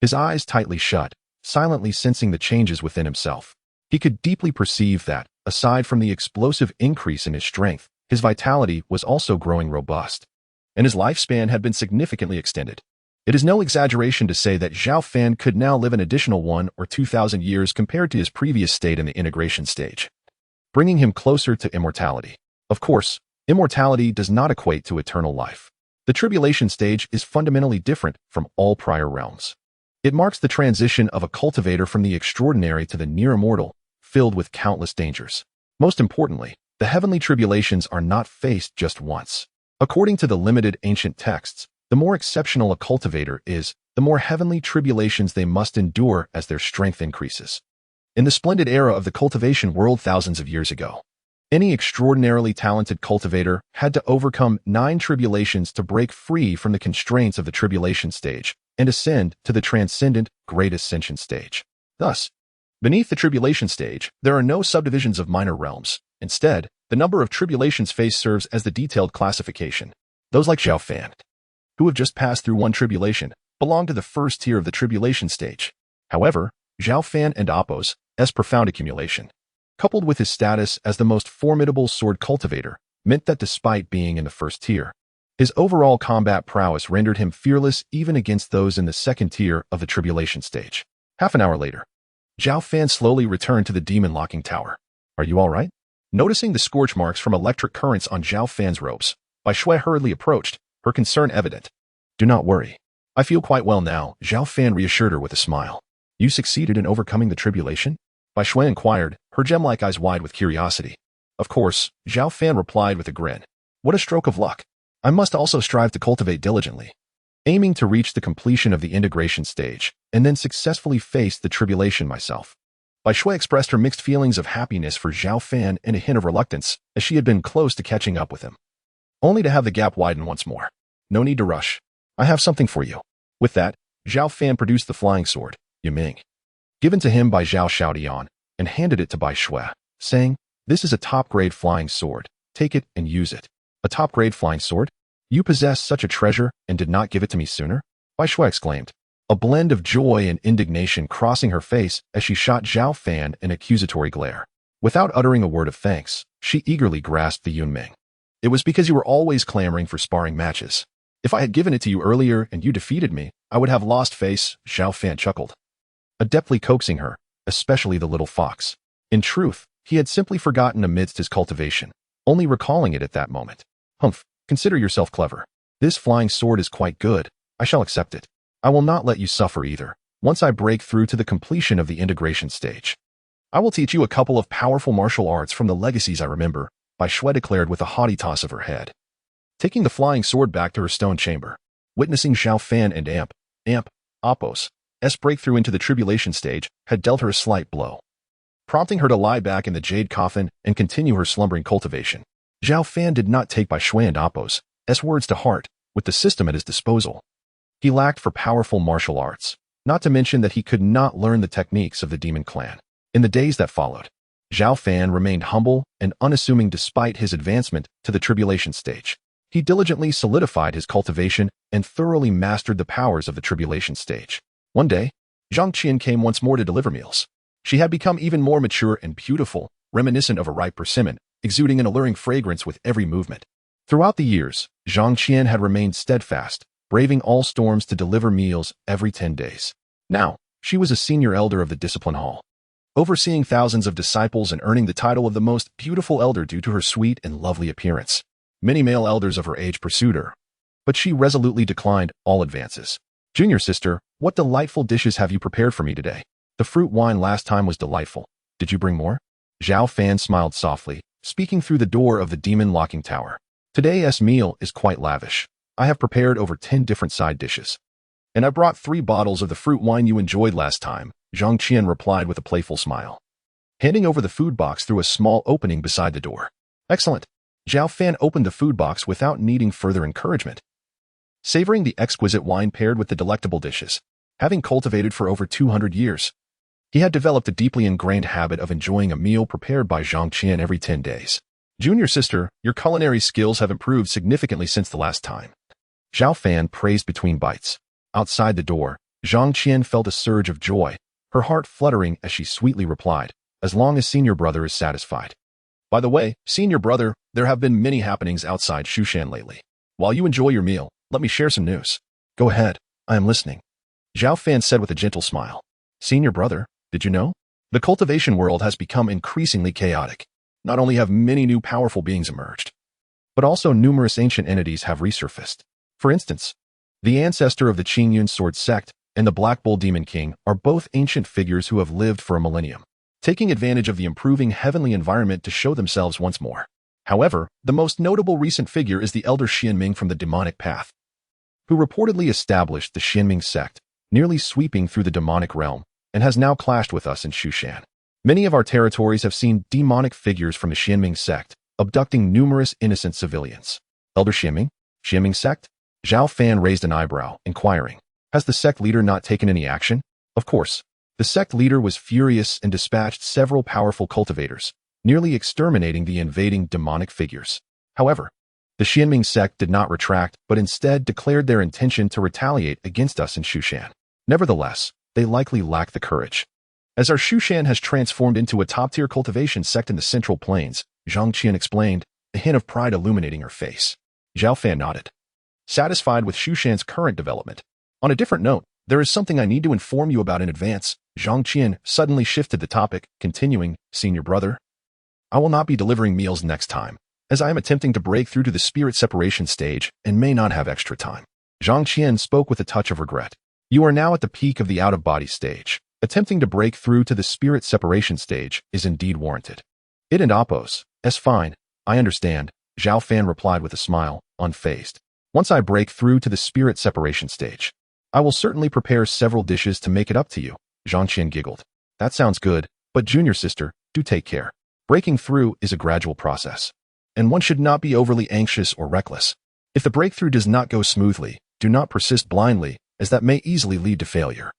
his eyes tightly shut, silently sensing the changes within himself. He could deeply perceive that, aside from the explosive increase in his strength, his vitality was also growing robust, and his lifespan had been significantly extended. It is no exaggeration to say that Zhao Fan could now live an additional 1,000 or 2,000 years compared to his previous state in the integration stage, bringing him closer to immortality. Of course, immortality does not equate to eternal life. The tribulation stage is fundamentally different from all prior realms. It marks the transition of a cultivator from the extraordinary to the near immortal, filled with countless dangers. Most importantly, the heavenly tribulations are not faced just once. According to the limited ancient texts, the more exceptional a cultivator is, the more heavenly tribulations they must endure as their strength increases. In the splendid era of the cultivation world thousands of years ago, any extraordinarily talented cultivator had to overcome 9 tribulations to break free from the constraints of the tribulation stage and ascend to the transcendent great ascension stage. Thus, beneath the tribulation stage, there are no subdivisions of minor realms. Instead, the number of tribulations faced serves as the detailed classification. Those like Zhao Fan, who have just passed through one tribulation, belong to the first tier of the tribulation stage. However, Zhao Fan and Appo's profound accumulation, coupled with his status as the most formidable sword cultivator, meant that despite being in the first tier, his overall combat prowess rendered him fearless even against those in the second tier of the tribulation stage. Half an hour later, Zhao Fan slowly returned to the demon locking tower. "Are you all right?" Noticing the scorch marks from electric currents on Zhao Fan's robes, Bai Shui hurriedly approached, her concern evident. "Do not worry. I feel quite well now," Zhao Fan reassured her with a smile. "You succeeded in overcoming the tribulation?" Bai Shui inquired, her gem-like eyes wide with curiosity. "Of course," Zhao Fan replied with a grin. "What a stroke of luck. I must also strive to cultivate diligently, aiming to reach the completion of the integration stage, and then successfully face the tribulation myself." Bai Shui expressed her mixed feelings of happiness for Zhao Fan and a hint of reluctance, as she had been close to catching up with him, only to have the gap widen once more. "No need to rush. I have something for you." With that, Zhao Fan produced the flying sword, Yiming, given to him by Zhao Xiaodian, and handed it to Bai Shui, saying, "This is a top-grade flying sword. Take it and use it." "A top-grade flying sword? You possess such a treasure and did not give it to me sooner?" Bai Shui exclaimed, a blend of joy and indignation crossing her face as she shot Zhao Fan an accusatory glare. Without uttering a word of thanks, she eagerly grasped the Yunming. "It was because you were always clamoring for sparring matches. If I had given it to you earlier and you defeated me, I would have lost face," Zhao Fan chuckled, adeptly coaxing her, especially the little fox. In truth, he had simply forgotten amidst his cultivation, only recalling it at that moment. "Humph, consider yourself clever. This flying sword is quite good. I shall accept it. I will not let you suffer either. Once I break through to the completion of the integration stage, I will teach you a couple of powerful martial arts from the legacies I remember," Bai Shui declared with a haughty toss of her head, taking the flying sword back to her stone chamber. Witnessing Zhao Fan and Appo's breakthrough into the tribulation stage had dealt her a slight blow, prompting her to lie back in the jade coffin and continue her slumbering cultivation. Zhao Fan did not take Bai Shui and Appo's words to heart. With the system at his disposal, he lacked for powerful martial arts, not to mention that he could not learn the techniques of the demon clan. In the days that followed, Zhao Fan remained humble and unassuming despite his advancement to the tribulation stage. He diligently solidified his cultivation and thoroughly mastered the powers of the tribulation stage. One day, Zhang Qian came once more to deliver meals. She had become even more mature and beautiful, reminiscent of a ripe persimmon, exuding an alluring fragrance with every movement. Throughout the years, Zhang Qian had remained steadfast, braving all storms to deliver meals every 10 days. Now, she was a senior elder of the discipline hall, overseeing thousands of disciples and earning the title of the most beautiful elder due to her sweet and lovely appearance. Many male elders of her age pursued her, but she resolutely declined all advances. "Junior sister, what delightful dishes have you prepared for me today? The fruit wine last time was delightful. Did you bring more?" Zhao Fan smiled softly, speaking through the door of the demon locking tower. "Today's meal is quite lavish. I have prepared over 10 different side dishes. And I brought 3 bottles of the fruit wine you enjoyed last time," Zhang Qian replied with a playful smile, handing over the food box through a small opening beside the door. Excellent. Zhao Fan opened the food box without needing further encouragement. Savoring the exquisite wine paired with the delectable dishes, having cultivated for over 200 years, he had developed a deeply ingrained habit of enjoying a meal prepared by Zhang Qian every 10 days. Junior sister, your culinary skills have improved significantly since the last time. Zhao Fan praised between bites. Outside the door, Zhang Qian felt a surge of joy, her heart fluttering as she sweetly replied, as long as senior brother is satisfied. By the way, senior brother, there have been many happenings outside Shushan lately. While you enjoy your meal, let me share some news. Go ahead, I am listening. Zhao Fan said with a gentle smile. Senior brother, did you know? The cultivation world has become increasingly chaotic. Not only have many new powerful beings emerged, but also numerous ancient entities have resurfaced. For instance, the ancestor of the Qingyun Sword sect and the Black Bull Demon King are both ancient figures who have lived for a millennium, taking advantage of the improving heavenly environment to show themselves once more. However, the most notable recent figure is the elder Xianming from the demonic path, who reportedly established the Xianming sect, nearly sweeping through the demonic realm, and has now clashed with us in Shushan. Many of our territories have seen demonic figures from the Xianming sect, abducting numerous innocent civilians. Elder Xianming? Xianming sect? Zhao Fan raised an eyebrow, inquiring. Has the sect leader not taken any action? Of course. The sect leader was furious and dispatched several powerful cultivators, nearly exterminating the invading demonic figures. However, the Xianming sect did not retract, but instead declared their intention to retaliate against us in Shushan. Nevertheless, they likely lack the courage. As our Shushan has transformed into a top-tier cultivation sect in the Central Plains, Zhang Qian explained, a hint of pride illuminating her face. Zhao Fan nodded, satisfied with Shushan's current development. On a different note, there is something I need to inform you about in advance. Zhang Qian suddenly shifted the topic, continuing, Senior brother, I will not be delivering meals next time, as I am attempting to break through to the spirit separation stage and may not have extra time. Zhang Qian spoke with a touch of regret. You are now at the peak of the out-of-body stage. Attempting to break through to the spirit separation stage is indeed warranted. It and Oppos, fine, I understand, Zhao Fan replied with a smile, unfazed. Once I break through to the spirit separation stage, I will certainly prepare several dishes to make it up to you. Zhang Qian giggled. That sounds good, but junior sister, do take care. Breaking through is a gradual process, and one should not be overly anxious or reckless. If the breakthrough does not go smoothly, do not persist blindly, as that may easily lead to failure.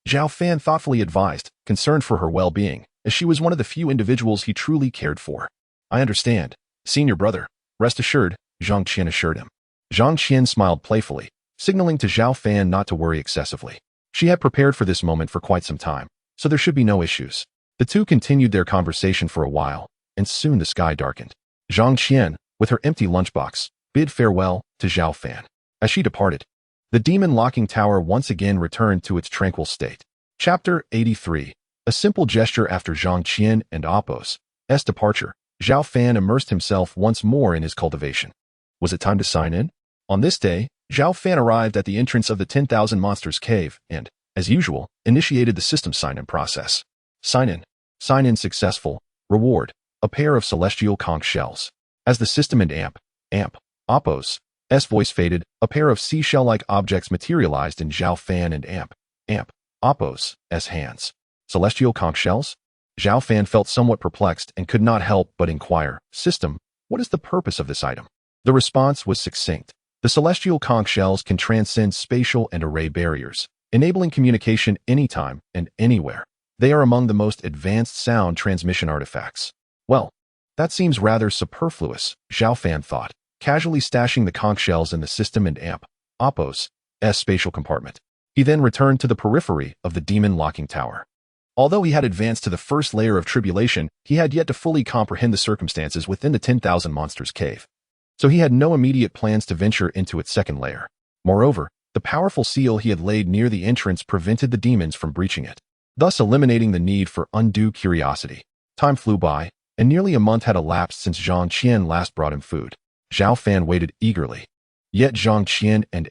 Zhao Fan thoughtfully advised, concerned for her well-being, as she was one of the few individuals he truly cared for. I understand, senior brother. Rest assured, Zhang Qian assured him. Zhang Qian smiled playfully, signaling to Zhao Fan not to worry excessively. She had prepared for this moment for quite some time, so there should be no issues. The two continued their conversation for a while, and soon the sky darkened. Zhang Qian, with her empty lunchbox, bid farewell to Zhao Fan. As she departed, the demon locking tower once again returned to its tranquil state. Chapter 83. A simple gesture after Zhang Qian and Oppos' departure, Zhao Fan immersed himself once more in his cultivation. Was it time to sign in? On this day, Zhao Fan arrived at the entrance of the 10,000 Monsters Cave and, as usual, initiated the system sign-in process. Sign-in. Sign-in successful. Reward. A pair of celestial conch shells. As the system and Oppos' voice faded, a pair of seashell-like objects materialized in Zhao Fan and Oppos' hands. Celestial conch shells? Zhao Fan felt somewhat perplexed and could not help but inquire, System, what is the purpose of this item? The response was succinct. The celestial conch shells can transcend spatial and array barriers, enabling communication anytime and anywhere. They are among the most advanced sound transmission artifacts. Well, that seems rather superfluous, Zhao Fan thought, casually stashing the conch shells in the system and Oppos' spatial compartment. He then returned to the periphery of the demon locking tower. Although he had advanced to the first layer of tribulation, he had yet to fully comprehend the circumstances within the 10,000 Monsters Cave. So he had no immediate plans to venture into its second layer. Moreover, the powerful seal he had laid near the entrance prevented the demons from breaching it, thus eliminating the need for undue curiosity. Time flew by, and nearly a month had elapsed since Zhang Qian last brought him food. Zhao Fan waited eagerly. Yet Zhang Qian and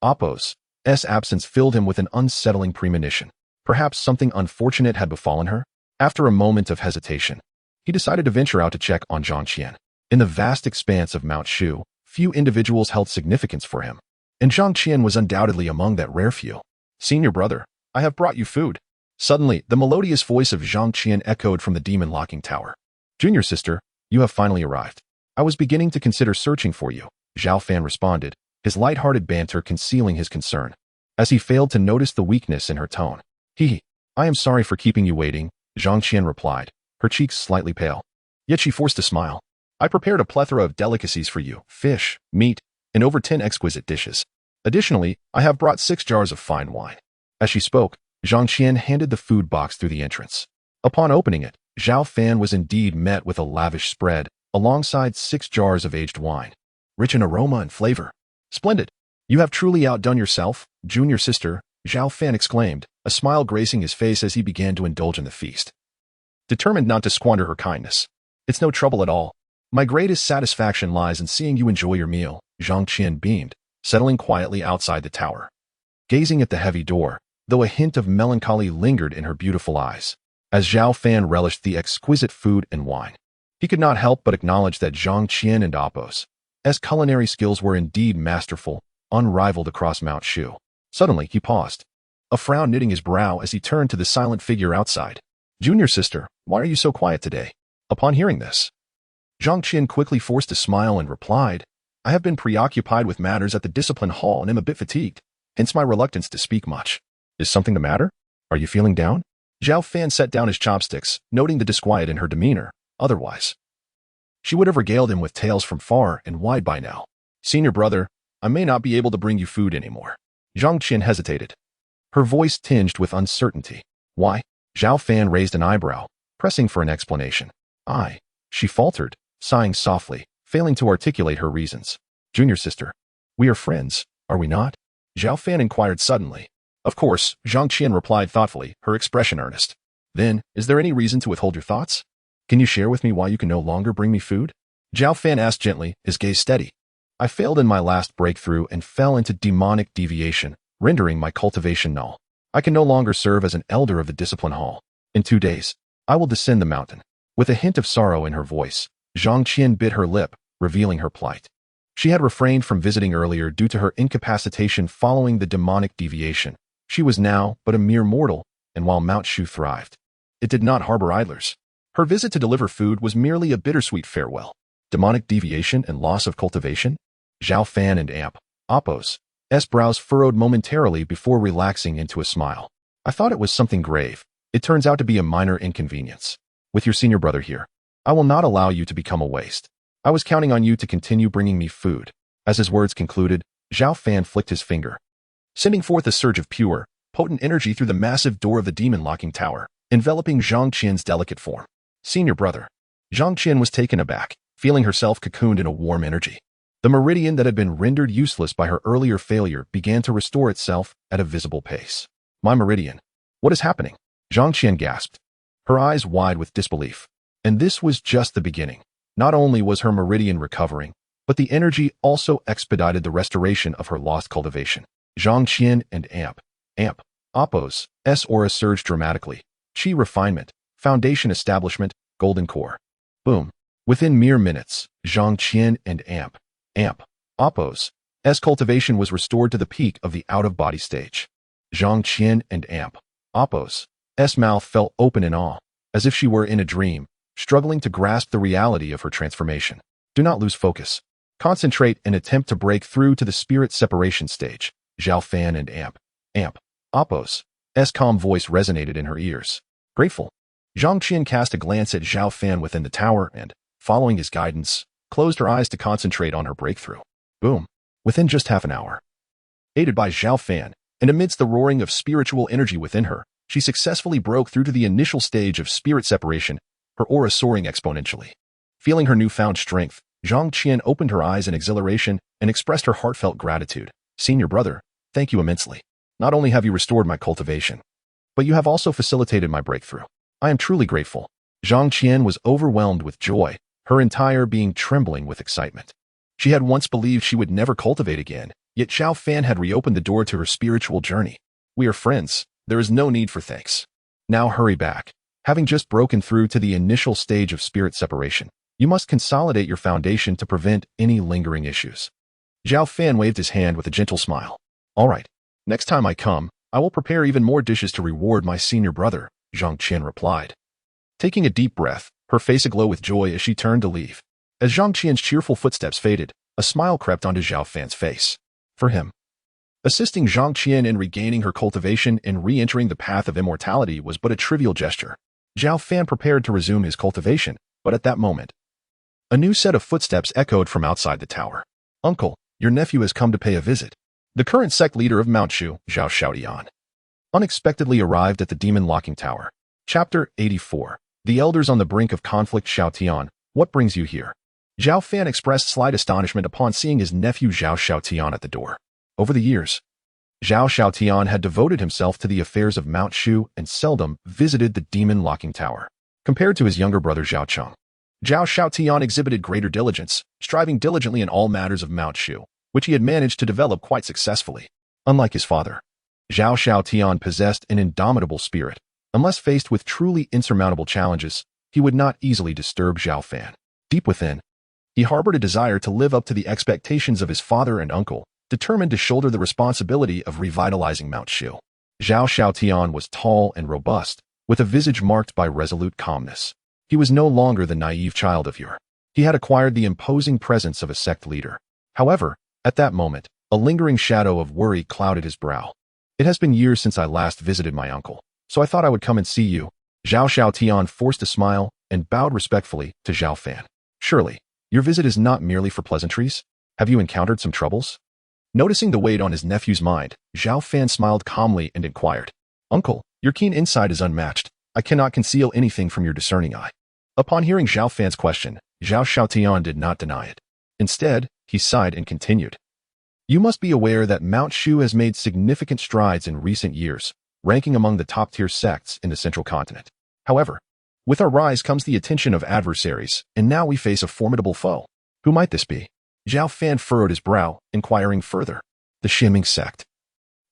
Oppos' absence filled him with an unsettling premonition. Perhaps something unfortunate had befallen her? After a moment of hesitation, he decided to venture out to check on Zhang Qian. In the vast expanse of Mount Shu, few individuals held significance for him, and Zhang Qian was undoubtedly among that rare few. Senior brother, I have brought you food. Suddenly, the melodious voice of Zhang Qian echoed from the demon-locking tower. "Junior sister, you have finally arrived. I was beginning to consider searching for you," Zhao Fan responded, his light-hearted banter concealing his concern, as he failed to notice the weakness in her tone. I am sorry for keeping you waiting," Zhang Qian replied, her cheeks slightly pale. Yet she forced a smile. "I prepared a plethora of delicacies for you, fish, meat, and over 10 exquisite dishes. Additionally, I have brought 6 jars of fine wine." As she spoke, Zhang Qian handed the food box through the entrance. Upon opening it, Zhao Fan was indeed met with a lavish spread, alongside 6 jars of aged wine, rich in aroma and flavor. "Splendid! You have truly outdone yourself, junior sister," Zhao Fan exclaimed, a smile gracing his face as he began to indulge in the feast. Determined not to squander her kindness. "It's no trouble at all. My greatest satisfaction lies in seeing you enjoy your meal," Zhang Qian beamed, settling quietly outside the tower. Gazing at the heavy door, though a hint of melancholy lingered in her beautiful eyes, as Zhao Fan relished the exquisite food and wine. He could not help but acknowledge that Zhang Qian and Appo's culinary skills were indeed masterful, unrivaled across Mount Shu. Suddenly, he paused, a frown knitting his brow as he turned to the silent figure outside. "Junior sister, why are you so quiet today?" Upon hearing this, Zhang Qian quickly forced a smile and replied, "I have been preoccupied with matters at the discipline hall and am a bit fatigued, hence my reluctance to speak much." "Is something the matter? Are you feeling down?" Zhao Fan set down his chopsticks, noting the disquiet in her demeanor. Otherwise, she would have regaled him with tales from far and wide by now. "Senior brother, I may not be able to bring you food anymore." Zhang Qian hesitated, her voice tinged with uncertainty. "Why?" Zhao Fan raised an eyebrow, pressing for an explanation. She faltered, sighing softly, failing to articulate her reasons. "Junior sister, we are friends, are we not?" Zhao Fan inquired suddenly. "Of course," Zhang Qian replied thoughtfully, her expression earnest. "Then, is there any reason to withhold your thoughts? Can you share with me why you can no longer bring me food?" Zhao Fan asked gently, his gaze steady. "I failed in my last breakthrough and fell into demonic deviation, rendering my cultivation null. I can no longer serve as an elder of the discipline hall. In 2 days, I will descend the mountain." With a hint of sorrow in her voice, Zhang Qian bit her lip, revealing her plight. She had refrained from visiting earlier due to her incapacitation following the demonic deviation. She was now but a mere mortal, and while Mount Shu thrived, it did not harbor idlers. Her visit to deliver food was merely a bittersweet farewell. Demonic deviation and loss of cultivation? Zhao Fan and Appo's brows furrowed momentarily before relaxing into a smile. "I thought it was something grave. It turns out to be a minor inconvenience. With your senior brother here, I will not allow you to become a waste. I was counting on you to continue bringing me food." As his words concluded, Zhao Fan flicked his finger, sending forth a surge of pure, potent energy through the massive door of the demon-locking tower, enveloping Zhang Qian's delicate form. "Senior brother." Zhang Qian was taken aback, feeling herself cocooned in a warm energy. The meridian that had been rendered useless by her earlier failure began to restore itself at a visible pace. "My meridian? What is happening?" Zhang Qian gasped, her eyes wide with disbelief. And this was just the beginning. Not only was her meridian recovering, but the energy also expedited the restoration of her lost cultivation. Zhang Qian and Appo's aura surged dramatically. Chi refinement, foundation establishment, golden core. Boom. Within mere minutes, Zhang Qian and Appo's cultivation was restored to the peak of the out-of-body stage. Zhang Qian and Appo's mouth fell open in awe, as if she were in a dream, struggling to grasp the reality of her transformation. "Do not lose focus. Concentrate and attempt to break through to the spirit separation stage." Zhao Fan and Appo's calm voice resonated in her ears. Grateful, Zhang Qian cast a glance at Zhao Fan within the tower and, following his guidance, closed her eyes to concentrate on her breakthrough. Boom. Within just half an hour, aided by Zhao Fan, and amidst the roaring of spiritual energy within her, she successfully broke through to the initial stage of spirit separation, her aura soaring exponentially. Feeling her newfound strength, Zhang Qian opened her eyes in exhilaration and expressed her heartfelt gratitude. "Senior brother, thank you immensely. Not only have you restored my cultivation, but you have also facilitated my breakthrough. I am truly grateful." Zhang Qian was overwhelmed with joy, her entire being trembling with excitement. She had once believed she would never cultivate again, yet Zhao Fan had reopened the door to her spiritual journey. "We are friends. There is no need for thanks. Now hurry back. Having just broken through to the initial stage of spirit separation, you must consolidate your foundation to prevent any lingering issues." Zhao Fan waved his hand with a gentle smile. "All right. Next time I come, I will prepare even more dishes to reward my senior brother, Zhang Qian replied. Taking a deep breath, her face aglow with joy as she turned to leave. As Zhang Qian's cheerful footsteps faded, a smile crept onto Zhao Fan's face. For him, assisting Zhang Qian in regaining her cultivation and re-entering the path of immortality was but a trivial gesture. Zhao Fan prepared to resume his cultivation, but at that moment, a new set of footsteps echoed from outside the tower. Uncle, your nephew has come to pay a visit. The current sect leader of Mount Shu, Zhao Xiaotian, unexpectedly arrived at the demon locking tower. Chapter 84. The Elders on the Brink of Conflict. Xiaotian, what brings you here? Zhao Fan expressed slight astonishment upon seeing his nephew Zhao Xiaotian at the door. Over the years, Zhao Xiaotian had devoted himself to the affairs of Mount Shu and seldom visited the demon locking tower. Compared to his younger brother Zhao Cheng, Zhao Xiaotian exhibited greater diligence, striving diligently in all matters of Mount Shu, which he had managed to develop quite successfully. Unlike his father, Zhao Xiaotian possessed an indomitable spirit. Unless faced with truly insurmountable challenges, he would not easily disturb Zhao Fan. Deep within, he harbored a desire to live up to the expectations of his father and uncle, determined to shoulder the responsibility of revitalizing Mount Shu. Zhao Xiaotian was tall and robust, with a visage marked by resolute calmness. He was no longer the naive child of yore. He had acquired the imposing presence of a sect leader. However, at that moment, a lingering shadow of worry clouded his brow. It has been years since I last visited my uncle, so I thought I would come and see you. Zhao Xiaotian forced a smile and bowed respectfully to Zhao Fan. Surely, your visit is not merely for pleasantries? Have you encountered some troubles? Noticing the weight on his nephew's mind, Zhao Fan smiled calmly and inquired. Uncle, your keen insight is unmatched. I cannot conceal anything from your discerning eye. Upon hearing Zhao Fan's question, Zhao Xiaotian did not deny it. Instead, he sighed and continued. You must be aware that Mount Shu has made significant strides in recent years, ranking among the top-tier sects in the central continent. However, with our rise comes the attention of adversaries, and now we face a formidable foe. Who might this be? Zhao Fan furrowed his brow, inquiring further. The Xianming sect.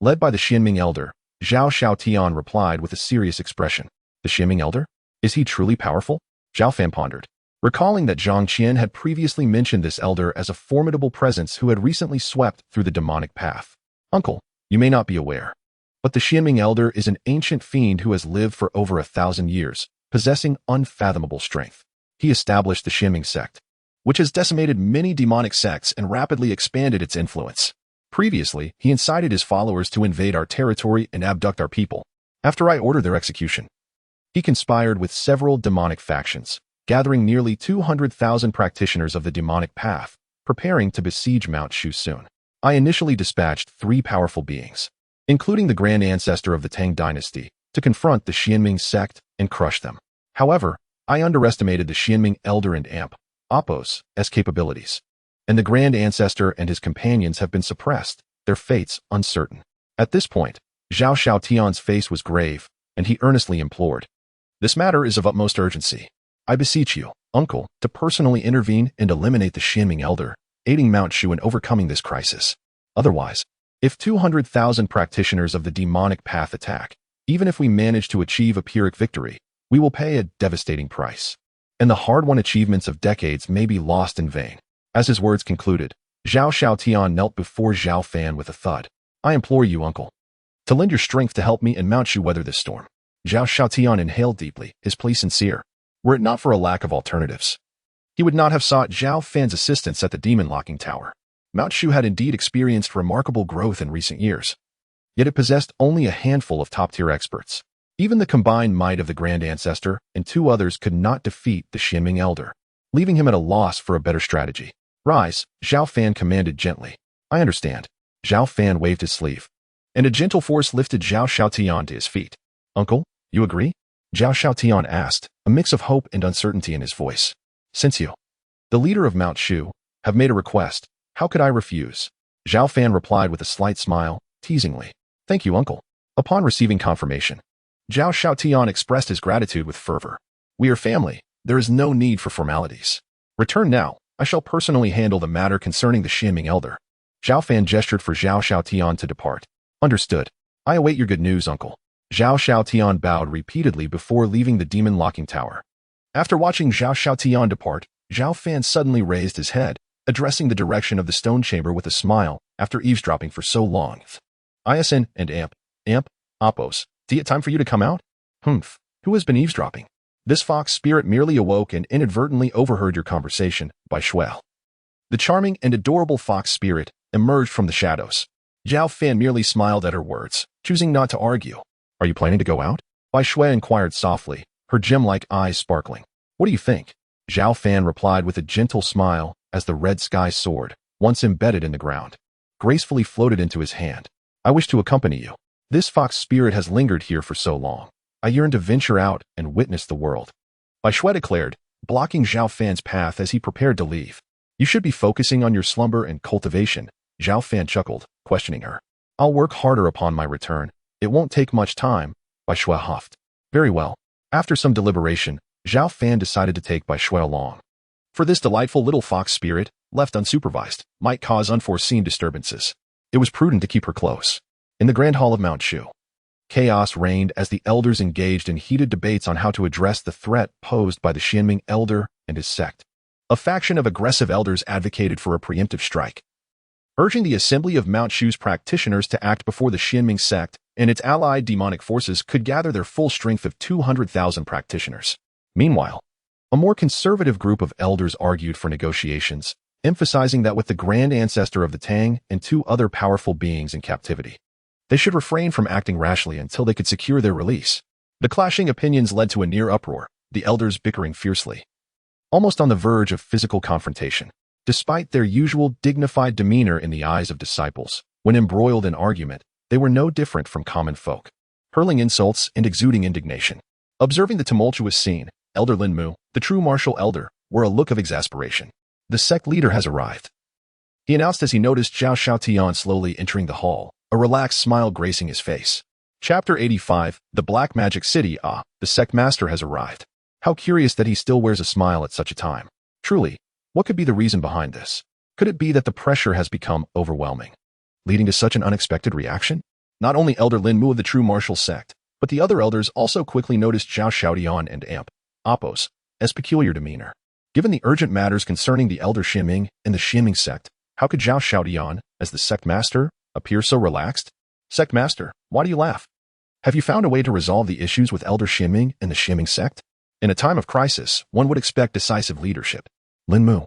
Led by the Xianming elder, Zhao Xiaotian replied with a serious expression. The Xianming elder? Is he truly powerful? Zhao Fan pondered, recalling that Zhang Qian had previously mentioned this elder as a formidable presence who had recently swept through the demonic path. Uncle, you may not be aware, but the Xianming elder is an ancient fiend who has lived for over 1,000 years, possessing unfathomable strength. He established the Xianming sect, which has decimated many demonic sects and rapidly expanded its influence. Previously, he incited his followers to invade our territory and abduct our people. After I ordered their execution, he conspired with several demonic factions, gathering nearly 200,000 practitioners of the demonic path, preparing to besiege Mount Shu soon. I initially dispatched 3 powerful beings, including the Grand Ancestor of the Tang Dynasty, to confront the Xianming sect and crush them. However, I underestimated the Xianming Elder and Appo's capabilities, and the Grand Ancestor and his companions have been suppressed, their fates uncertain. At this point, Zhao Xiaotian's face was grave, and he earnestly implored. This matter is of utmost urgency. I beseech you, uncle, to personally intervene and eliminate the Xianming Elder, aiding Mount Shu in overcoming this crisis. Otherwise, if 200,000 practitioners of the demonic path attack, even if we manage to achieve a Pyrrhic victory, we will pay a devastating price, and the hard-won achievements of decades may be lost in vain. As his words concluded, Zhao Xiaotian knelt before Zhao Fan with a thud. I implore you, uncle, to lend your strength to help me and Mount Shu weather this storm. Zhao Xiaotian inhaled deeply, his plea sincere. Were it not for a lack of alternatives, he would not have sought Zhao Fan's assistance at the demon locking tower. Mount Shu had indeed experienced remarkable growth in recent years, yet it possessed only a handful of top-tier experts. Even the combined might of the Grand Ancestor and 2 others could not defeat the Xianming Elder, leaving him at a loss for a better strategy. Rise, Zhao Fan commanded gently. I understand. Zhao Fan waved his sleeve, and a gentle force lifted Zhao Xiaotian to his feet. Uncle, you agree? Zhao Xiaotian asked, a mix of hope and uncertainty in his voice. Since you, the leader of Mount Shu, have made a request, how could I refuse? Zhao Fan replied with a slight smile, teasingly. Thank you, uncle. Upon receiving confirmation, Zhao Xiaotian expressed his gratitude with fervor. We are family. There is no need for formalities. Return now. I shall personally handle the matter concerning the Xianming Elder. Zhao Fan gestured for Zhao Xiaotian to depart. Understood. I await your good news, uncle. Zhao Xiaotian bowed repeatedly before leaving the demon locking tower. After watching Zhao Xiaotian depart, Zhao Fan suddenly raised his head, addressing the direction of the stone chamber with a smile after eavesdropping for so long. ISN and AMP. Amp, Oppos, time for you to come out? Humph, who has been eavesdropping? This fox spirit merely awoke and inadvertently overheard your conversation, Bai Shuel. The charming and adorable fox spirit emerged from the shadows. Zhao Fan merely smiled at her words, choosing not to argue. Are you planning to go out? Bai Shui inquired softly, her gem-like eyes sparkling. What do you think? Zhao Fan replied with a gentle smile as the red sky sword, once embedded in the ground, gracefully floated into his hand. I wish to accompany you. This fox spirit has lingered here for so long. I yearn to venture out and witness the world. Bai Shui declared, blocking Zhao Fan's path as he prepared to leave. You should be focusing on your slumber and cultivation. Zhao Fan chuckled, questioning her. I'll work harder upon my return. It won't take much time, Bai Shui huffed. Very well. After some deliberation, Zhao Fan decided to take Bai Shui along. For this delightful little fox spirit, left unsupervised, might cause unforeseen disturbances. It was prudent to keep her close. In the Grand Hall of Mount Shu, chaos reigned as the elders engaged in heated debates on how to address the threat posed by the Xianming elder and his sect. A faction of aggressive elders advocated for a preemptive strike, urging the assembly of Mount Shu's practitioners to act before the Xianming sect and its allied demonic forces could gather their full strength of 200,000 practitioners. Meanwhile, a more conservative group of elders argued for negotiations, emphasizing that with the grand ancestor of the Tang and 2 other powerful beings in captivity, they should refrain from acting rashly until they could secure their release. The clashing opinions led to a near uproar, the elders bickering fiercely, almost on the verge of physical confrontation. Despite their usual dignified demeanor in the eyes of disciples, when embroiled in argument, they were no different from common folk, hurling insults and exuding indignation. Observing the tumultuous scene, Elder Lin Mu, the true martial elder, wore a look of exasperation. The sect leader has arrived, he announced as he noticed Zhao Xiaotian slowly entering the hall, a relaxed smile gracing his face. Chapter 85, The Black Magic City. The sect master has arrived. How curious that he still wears a smile at such a time. Truly, what could be the reason behind this? Could it be that the pressure has become overwhelming, leading to such an unexpected reaction? Not only Elder Lin Mu of the true martial sect, but the other elders also quickly noticed Zhao Xiaotian and Amp, Oppos, as peculiar demeanor. Given the urgent matters concerning the Elder Xianming and the Xianming sect, how could Zhao Xiaotian, as the sect master, appear so relaxed? Sect master, why do you laugh? Have you found a way to resolve the issues with Elder Xianming and the Xianming sect? In a time of crisis, one would expect decisive leadership. Lin Mu,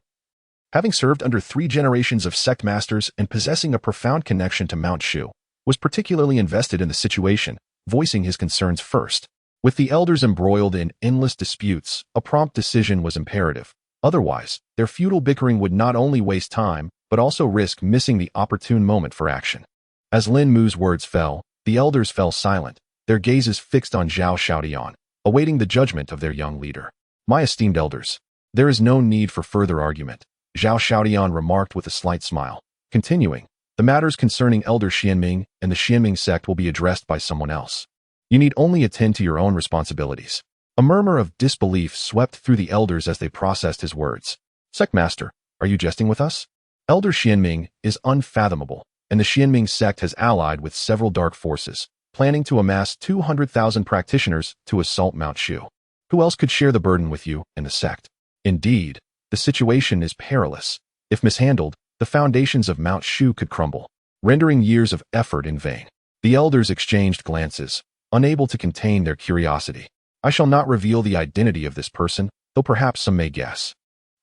having served under 3 generations of sect masters and possessing a profound connection to Mount Shu, was particularly invested in the situation, voicing his concerns first. With the elders embroiled in endless disputes, a prompt decision was imperative. Otherwise, their futile bickering would not only waste time, but also risk missing the opportune moment for action. As Lin Mu's words fell, the elders fell silent, their gazes fixed on Zhao Xiaotian, awaiting the judgment of their young leader. My esteemed elders, there is no need for further argument, Zhao Xiaotian remarked with a slight smile. Continuing, the matters concerning Elder Xianming and the Xianming sect will be addressed by someone else. You need only attend to your own responsibilities. A murmur of disbelief swept through the elders as they processed his words. Sect master, are you jesting with us? Elder Xianming is unfathomable, and the Xianming sect has allied with several dark forces, planning to amass 200,000 practitioners to assault Mount Shu. Who else could share the burden with you and the sect? Indeed, the situation is perilous. If mishandled, the foundations of Mount Shu could crumble, rendering years of effort in vain. The elders exchanged glances, unable to contain their curiosity. I shall not reveal the identity of this person, though perhaps some may guess.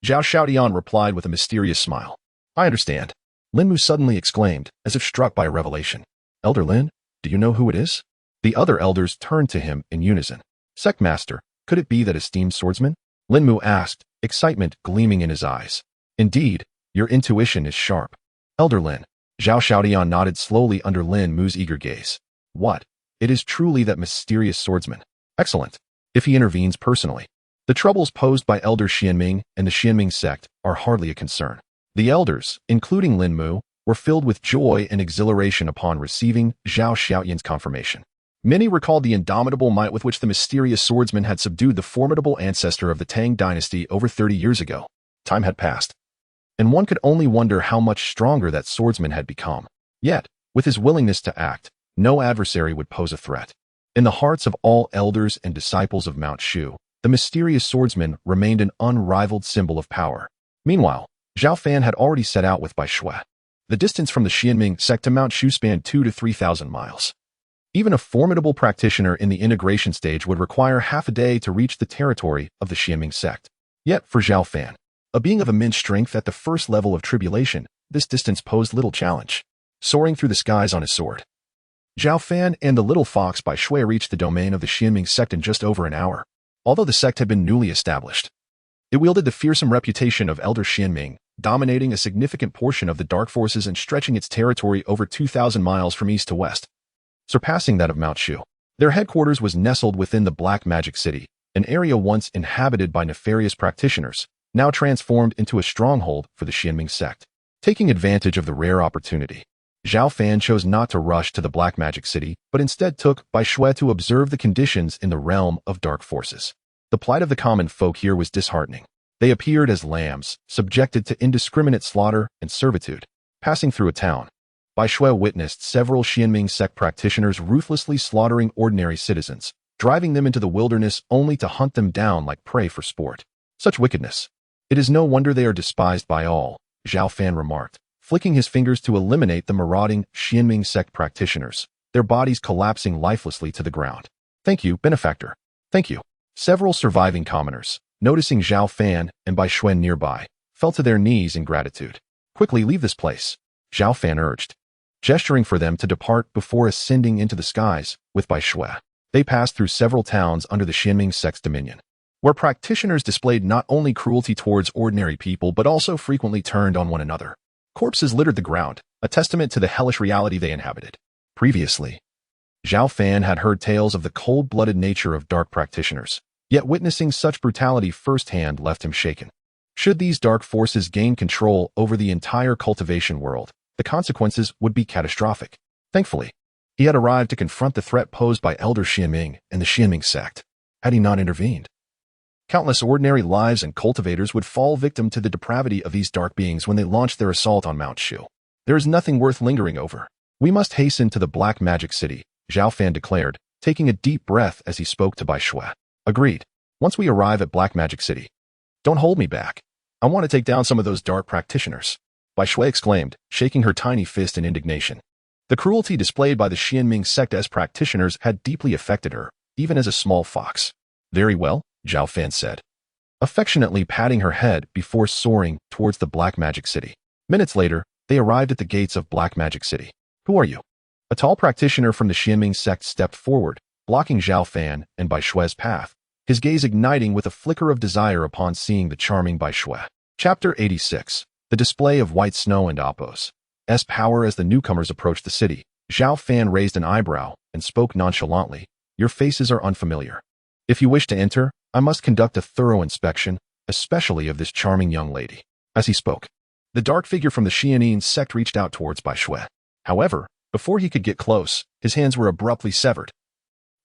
Zhao Xiaotian replied with a mysterious smile. I understand. Lin Mu suddenly exclaimed, as if struck by a revelation. Elder Lin, do you know who it is? The other elders turned to him in unison. Sect master, could it be that esteemed swordsman? Lin Mu asked, excitement gleaming in his eyes. Indeed, your intuition is sharp. Elder Lin. Zhao Xiaotian nodded slowly under Lin Mu's eager gaze. What? It is truly that mysterious swordsman. Excellent. If he intervenes personally. The troubles posed by Elder Xianming and the Xianming sect are hardly a concern. The elders, including Lin Mu, were filled with joy and exhilaration upon receiving Zhao Xiaotian's confirmation. Many recalled the indomitable might with which the mysterious swordsman had subdued the formidable ancestor of the Tang dynasty over 30 years ago. Time had passed, and one could only wonder how much stronger that swordsman had become. Yet, with his willingness to act, no adversary would pose a threat. In the hearts of all elders and disciples of Mount Shu, the mysterious swordsman remained an unrivaled symbol of power. Meanwhile, Zhao Fan had already set out with Bai Shui. The distance from the Xianming sect to Mount Shu spanned 2,000 to 3,000 miles. Even a formidable practitioner in the integration stage would require half a day to reach the territory of the Xianming sect. Yet, for Zhao Fan, a being of immense strength at the first level of tribulation, this distance posed little challenge. Soaring through the skies on his sword, Zhao Fan and the little fox by Shui reached the domain of the Xianming sect in just over an hour. Although the sect had been newly established, it wielded the fearsome reputation of Elder Xianming, dominating a significant portion of the dark forces and stretching its territory over 2,000 miles from east to west, surpassing that of Mount Shu. Their headquarters was nestled within the Black Magic City, an area once inhabited by nefarious practitioners, now transformed into a stronghold for the Xianming sect. Taking advantage of the rare opportunity, Zhao Fan chose not to rush to the Black Magic City, but instead took Bai Shui to observe the conditions in the realm of dark forces. The plight of the common folk here was disheartening. They appeared as lambs, subjected to indiscriminate slaughter and servitude. Passing through a town, Bai Shui witnessed several Xianming sect practitioners ruthlessly slaughtering ordinary citizens, driving them into the wilderness only to hunt them down like prey for sport. Such wickedness! It is no wonder they are despised by all, Zhao Fan remarked, flicking his fingers to eliminate the marauding Xianming sect practitioners, their bodies collapsing lifelessly to the ground. Thank you, benefactor. Thank you. Several surviving commoners, noticing Zhao Fan and Bai Shui nearby, fell to their knees in gratitude. Quickly leave this place, Zhao Fan urged, gesturing for them to depart before ascending into the skies with Bai Shui. They passed through several towns under the Xianming sect's dominion, where practitioners displayed not only cruelty towards ordinary people but also frequently turned on one another. Corpses littered the ground, a testament to the hellish reality they inhabited. Previously, Zhao Fan had heard tales of the cold-blooded nature of dark practitioners, yet witnessing such brutality firsthand left him shaken. Should these dark forces gain control over the entire cultivation world, the consequences would be catastrophic. Thankfully, he had arrived to confront the threat posed by Elder Xianming and the Xianming sect. Had he not intervened, countless ordinary lives and cultivators would fall victim to the depravity of these dark beings when they launched their assault on Mount Shu. There is nothing worth lingering over. We must hasten to the Black Magic City, Zhao Fan declared, taking a deep breath as he spoke to Bai Shui. Agreed. Once we arrive at Black Magic City, don't hold me back. I want to take down some of those dark practitioners, Bai Shui exclaimed, shaking her tiny fist in indignation. The cruelty displayed by the Xianming sect's practitioners had deeply affected her, even as a small fox. Very well, Zhao Fan said, affectionately patting her head before soaring towards the Black Magic City. Minutes later, they arrived at the gates of Black Magic City. Who are you? A tall practitioner from the Xianming sect stepped forward, blocking Zhao Fan and Bai Shui's path, his gaze igniting with a flicker of desire upon seeing the charming Bai Shui. Chapter 86. The display of white snow and Appo's power. As the newcomers approached the city, Zhao Fan raised an eyebrow and spoke nonchalantly. Your faces are unfamiliar. If you wish to enter, I must conduct a thorough inspection, especially of this charming young lady. As he spoke, the dark figure from the Xianming sect reached out towards Bai Shui. However, before he could get close, his hands were abruptly severed,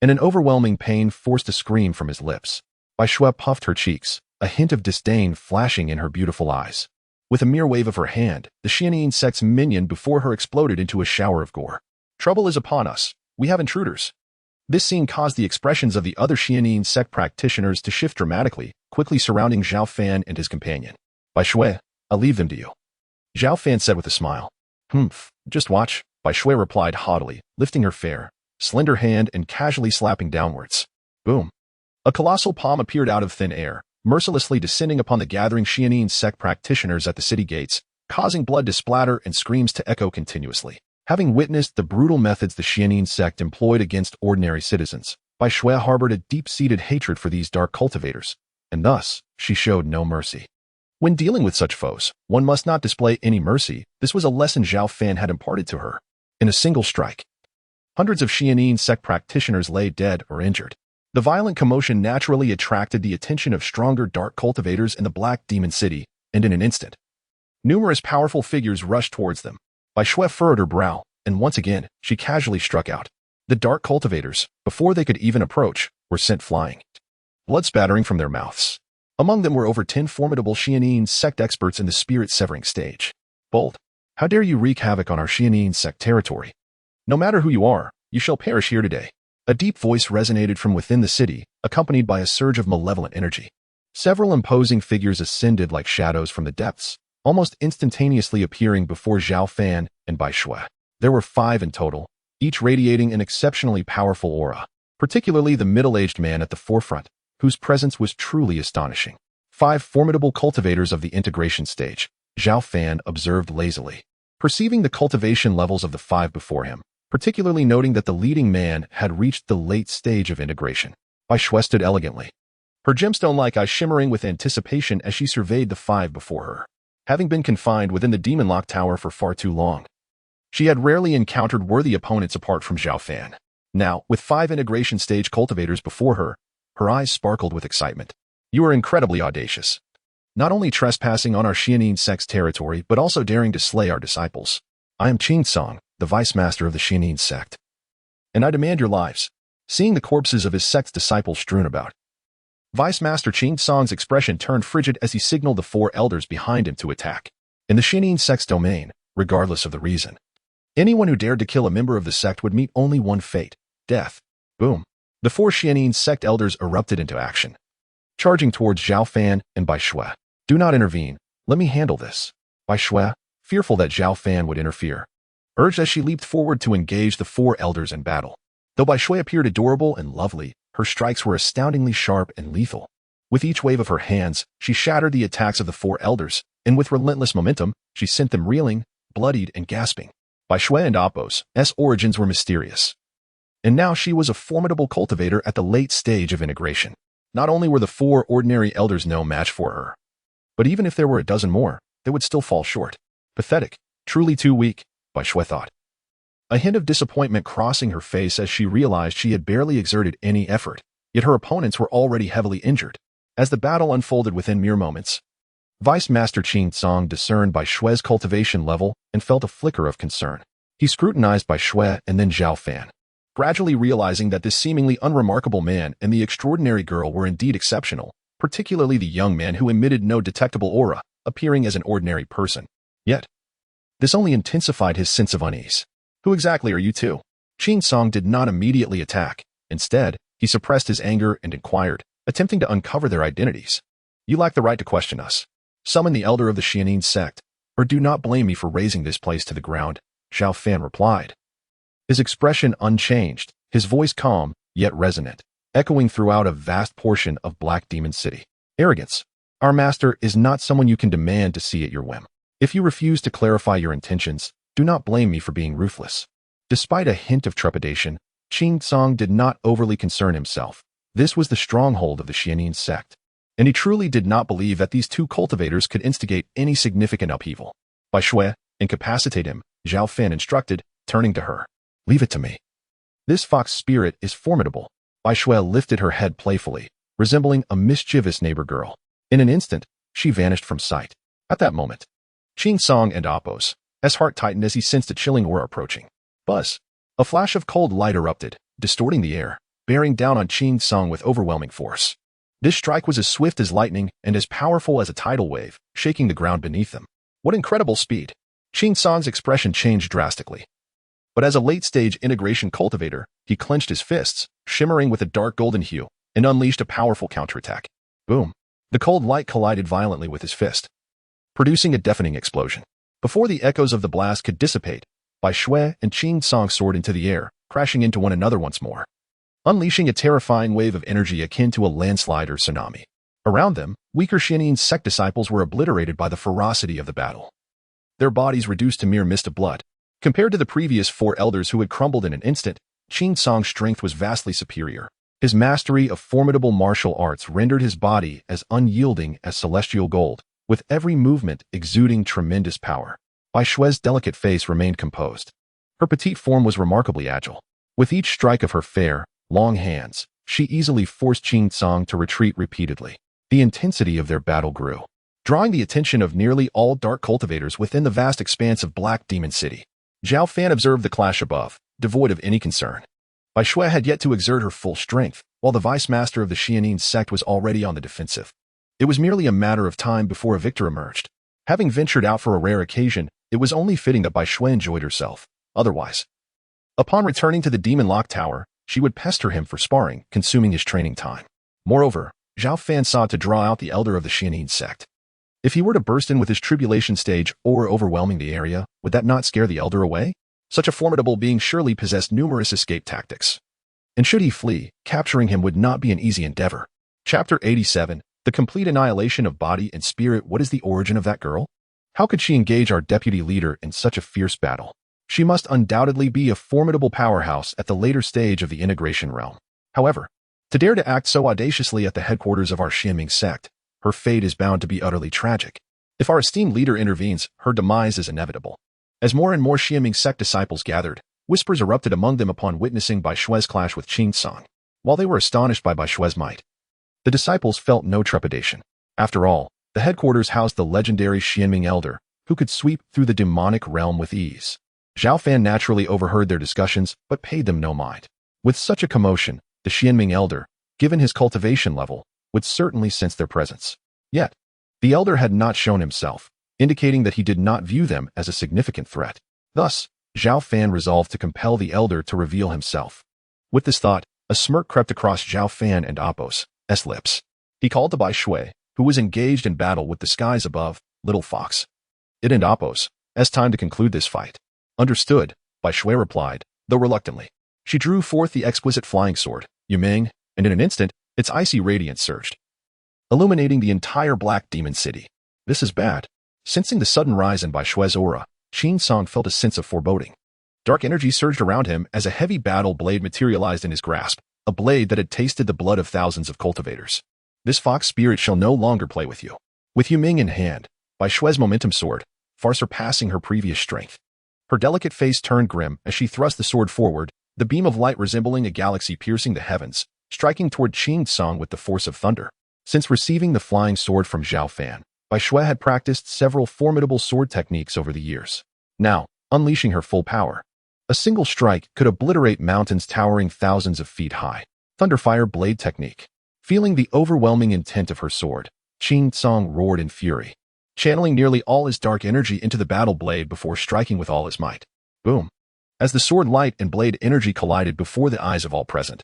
and an overwhelming pain forced a scream from his lips. Bai Shui puffed her cheeks, a hint of disdain flashing in her beautiful eyes. With a mere wave of her hand, the Xianming sect's minion before her exploded into a shower of gore. Trouble is upon us. We have intruders. This scene caused the expressions of the other Xianming sect practitioners to shift dramatically, quickly surrounding Zhao Fan and his companion. Bai Shui, I'll leave them to you, Zhao Fan said with a smile. Just watch, Bai Shui replied haughtily, lifting her fair, slender hand and casually slapping downwards. Boom. A colossal palm appeared out of thin air, mercilessly descending upon the gathering Xianming sect practitioners at the city gates, causing blood to splatter and screams to echo continuously. Having witnessed the brutal methods the Xianming sect employed against ordinary citizens, Bai Shui harbored a deep-seated hatred for these dark cultivators, and thus, she showed no mercy. When dealing with such foes, one must not display any mercy. This was a lesson Zhao Fan had imparted to her. In a single strike, hundreds of Xianming sect practitioners lay dead or injured. The violent commotion naturally attracted the attention of stronger dark cultivators in the Black Demon City, and in an instant, numerous powerful figures rushed towards them. Bai Shui furrowed her brow, and once again, she casually struck out. The dark cultivators, before they could even approach, were sent flying, blood spattering from their mouths. Among them were over 10 formidable Xianming sect experts in the spirit-severing stage. Bold, how dare you wreak havoc on our Xianming sect territory? No matter who you are, you shall perish here today. A deep voice resonated from within the city, accompanied by a surge of malevolent energy. Several imposing figures ascended like shadows from the depths, almost instantaneously appearing before Zhao Fan and Bai Shui. There were 5 in total, each radiating an exceptionally powerful aura, particularly the middle-aged man at the forefront, whose presence was truly astonishing. 5 formidable cultivators of the integration stage, Zhao Fan observed lazily. Perceiving the cultivation levels of the 5 before him, particularly noting that the leading man had reached the late stage of integration, Bai Shui stood elegantly, her gemstone-like eyes shimmering with anticipation as she surveyed the 5 before her. Having been confined within the Demon Lock Tower for far too long, she had rarely encountered worthy opponents apart from Zhao Fan. Now, with 5 integration stage cultivators before her, her eyes sparkled with excitement. You are incredibly audacious. Not only trespassing on our Xianin sect's territory, but also daring to slay our disciples. I am Qing Song, the vice master of the Xianin sect, and I demand your lives. Seeing the corpses of his sect's disciples strewn about, Vice Master Qing Song's expression turned frigid as he signaled the 4 elders behind him to attack. In the Xianin sect's domain, regardless of the reason, anyone who dared to kill a member of the sect would meet only one fate: death. Boom. The 4 Xianin sect elders erupted into action, charging towards Zhao Fan and Bai Shui. Do not intervene. Let me handle this. Bai Shui, fearful that Zhao Fan would interfere, urged as she leaped forward to engage the 4 elders in battle. Though Bai Shui appeared adorable and lovely, her strikes were astoundingly sharp and lethal. With each wave of her hands, she shattered the attacks of the 4 elders, and with relentless momentum, she sent them reeling, bloodied, and gasping. Bai Shui and Appo's origins were mysterious, and now she was a formidable cultivator at the late stage of integration. Not only were the 4 ordinary elders no match for her, but even if there were a dozen more, they would still fall short. Pathetic, truly too weak, Bai Shui thought, a hint of disappointment crossing her face as she realized she had barely exerted any effort, yet her opponents were already heavily injured. As the battle unfolded within mere moments, Vice Master Qing Song discerned Bai Shui's cultivation level and felt a flicker of concern. He scrutinized Bai Shui and then Zhao Fan, gradually realizing that this seemingly unremarkable man and the extraordinary girl were indeed exceptional, particularly the young man who emitted no detectable aura, appearing as an ordinary person. Yet, this only intensified his sense of unease. Who exactly are you two? Qing Song did not immediately attack. Instead, he suppressed his anger and inquired, attempting to uncover their identities. You lack the right to question us. Summon the elder of the Xianin sect, or do not blame me for razing this place to the ground, Zhao Fan replied. His expression unchanged, his voice calm, yet resonant, echoing throughout a vast portion of Black Demon City. Arrogance. Our master is not someone you can demand to see at your whim. If you refuse to clarify your intentions, do not blame me for being ruthless. Despite a hint of trepidation, Qing Song did not overly concern himself. This was the stronghold of the Xianin sect, and he truly did not believe that these 2 cultivators could instigate any significant upheaval. Bai Shui, incapacitate him, Zhao Fan instructed, turning to her. Leave it to me. This fox spirit is formidable. Bai Shui lifted her head playfully, resembling a mischievous neighbor girl. In an instant, she vanished from sight. At that moment, Qing Song and Appo's heart tightened as he sensed a chilling aura approaching. Buzz. A flash of cold light erupted, distorting the air, bearing down on Qing Song with overwhelming force. This strike was as swift as lightning and as powerful as a tidal wave, shaking the ground beneath them. What incredible speed! Qing Song's expression changed drastically. But as a late-stage integration cultivator, he clenched his fists, shimmering with a dark golden hue, and unleashed a powerful counterattack. Boom! The cold light collided violently with his fist, producing a deafening explosion. Before the echoes of the blast could dissipate, Bai Shui and Qing Song soared into the air, crashing into one another once more, unleashing a terrifying wave of energy akin to a landslide or tsunami. Around them, weaker Xianin sect disciples were obliterated by the ferocity of the battle, their bodies reduced to mere mist of blood. Compared to the previous 4 elders who had crumbled in an instant, Qing Song's strength was vastly superior. His mastery of formidable martial arts rendered his body as unyielding as celestial gold, with every movement exuding tremendous power. Bai Shui's delicate face remained composed. Her petite form was remarkably agile. With each strike of her fair, long hands, she easily forced Qing Song to retreat repeatedly. The intensity of their battle grew, drawing the attention of nearly all dark cultivators within the vast expanse of Black Demon City. Zhao Fan observed the clash above, devoid of any concern. Bai Shui had yet to exert her full strength, while the vice master of the Xianin sect was already on the defensive. It was merely a matter of time before a victor emerged. Having ventured out for a rare occasion, it was only fitting that Bai Shui enjoyed herself. Otherwise, upon returning to the Demon Lock Tower, she would pester him for sparring, consuming his training time. Moreover, Zhao Fan sought to draw out the elder of the Xianin sect. If he were to burst in with his tribulation stage or overwhelming the area, would that not scare the elder away? Such a formidable being surely possessed numerous escape tactics. And should he flee, capturing him would not be an easy endeavor. Chapter 87, The Complete Annihilation of Body and Spirit. What is the origin of that girl? How could she engage our deputy leader in such a fierce battle? She must undoubtedly be a formidable powerhouse at the later stage of the integration realm. However, to dare to act so audaciously at the headquarters of our Xianming sect, her fate is bound to be utterly tragic. If our esteemed leader intervenes, her demise is inevitable. As more and more Xianming sect disciples gathered, whispers erupted among them upon witnessing Bai Xue's clash with Qin Song. While they were astonished by Bai Xue's might, the disciples felt no trepidation. After all, the headquarters housed the legendary Xianming elder, who could sweep through the demonic realm with ease. Zhao Fan naturally overheard their discussions, but paid them no mind. With such a commotion, the Xianming elder, given his cultivation level, would certainly sense their presence. Yet, the elder had not shown himself, indicating that he did not view them as a significant threat. Thus, Zhao Fan resolved to compel the elder to reveal himself. With this thought, a smirk crept across Zhao Fan and Apos' lips. He called to Bai Xue, who was engaged in battle with the skies above, Little Fox. It and Apos, as time to conclude this fight. Understood, Bai Xue replied, though reluctantly. She drew forth the exquisite flying sword, Yuming, and in an instant, its icy radiance surged, illuminating the entire Black Demon City. This is bad. Sensing the sudden rise in Bai Xue's aura, Qin Song felt a sense of foreboding. Dark energy surged around him as a heavy battle blade materialized in his grasp, a blade that had tasted the blood of thousands of cultivators. This fox spirit shall no longer play with you. With Yuming in hand, Bai Xue's momentum soared, far surpassing her previous strength. Her delicate face turned grim as she thrust the sword forward, the beam of light resembling a galaxy piercing the heavens, striking toward Qin Song with the force of thunder. Since receiving the flying sword from Zhao Fan, Bai Xue had practiced several formidable sword techniques over the years. Now, unleashing her full power, a single strike could obliterate mountains towering thousands of feet high. Thunderfire blade technique. Feeling the overwhelming intent of her sword, Qin Song roared in fury, channeling nearly all his dark energy into the battle blade before striking with all his might. Boom! As the sword light and blade energy collided before the eyes of all present,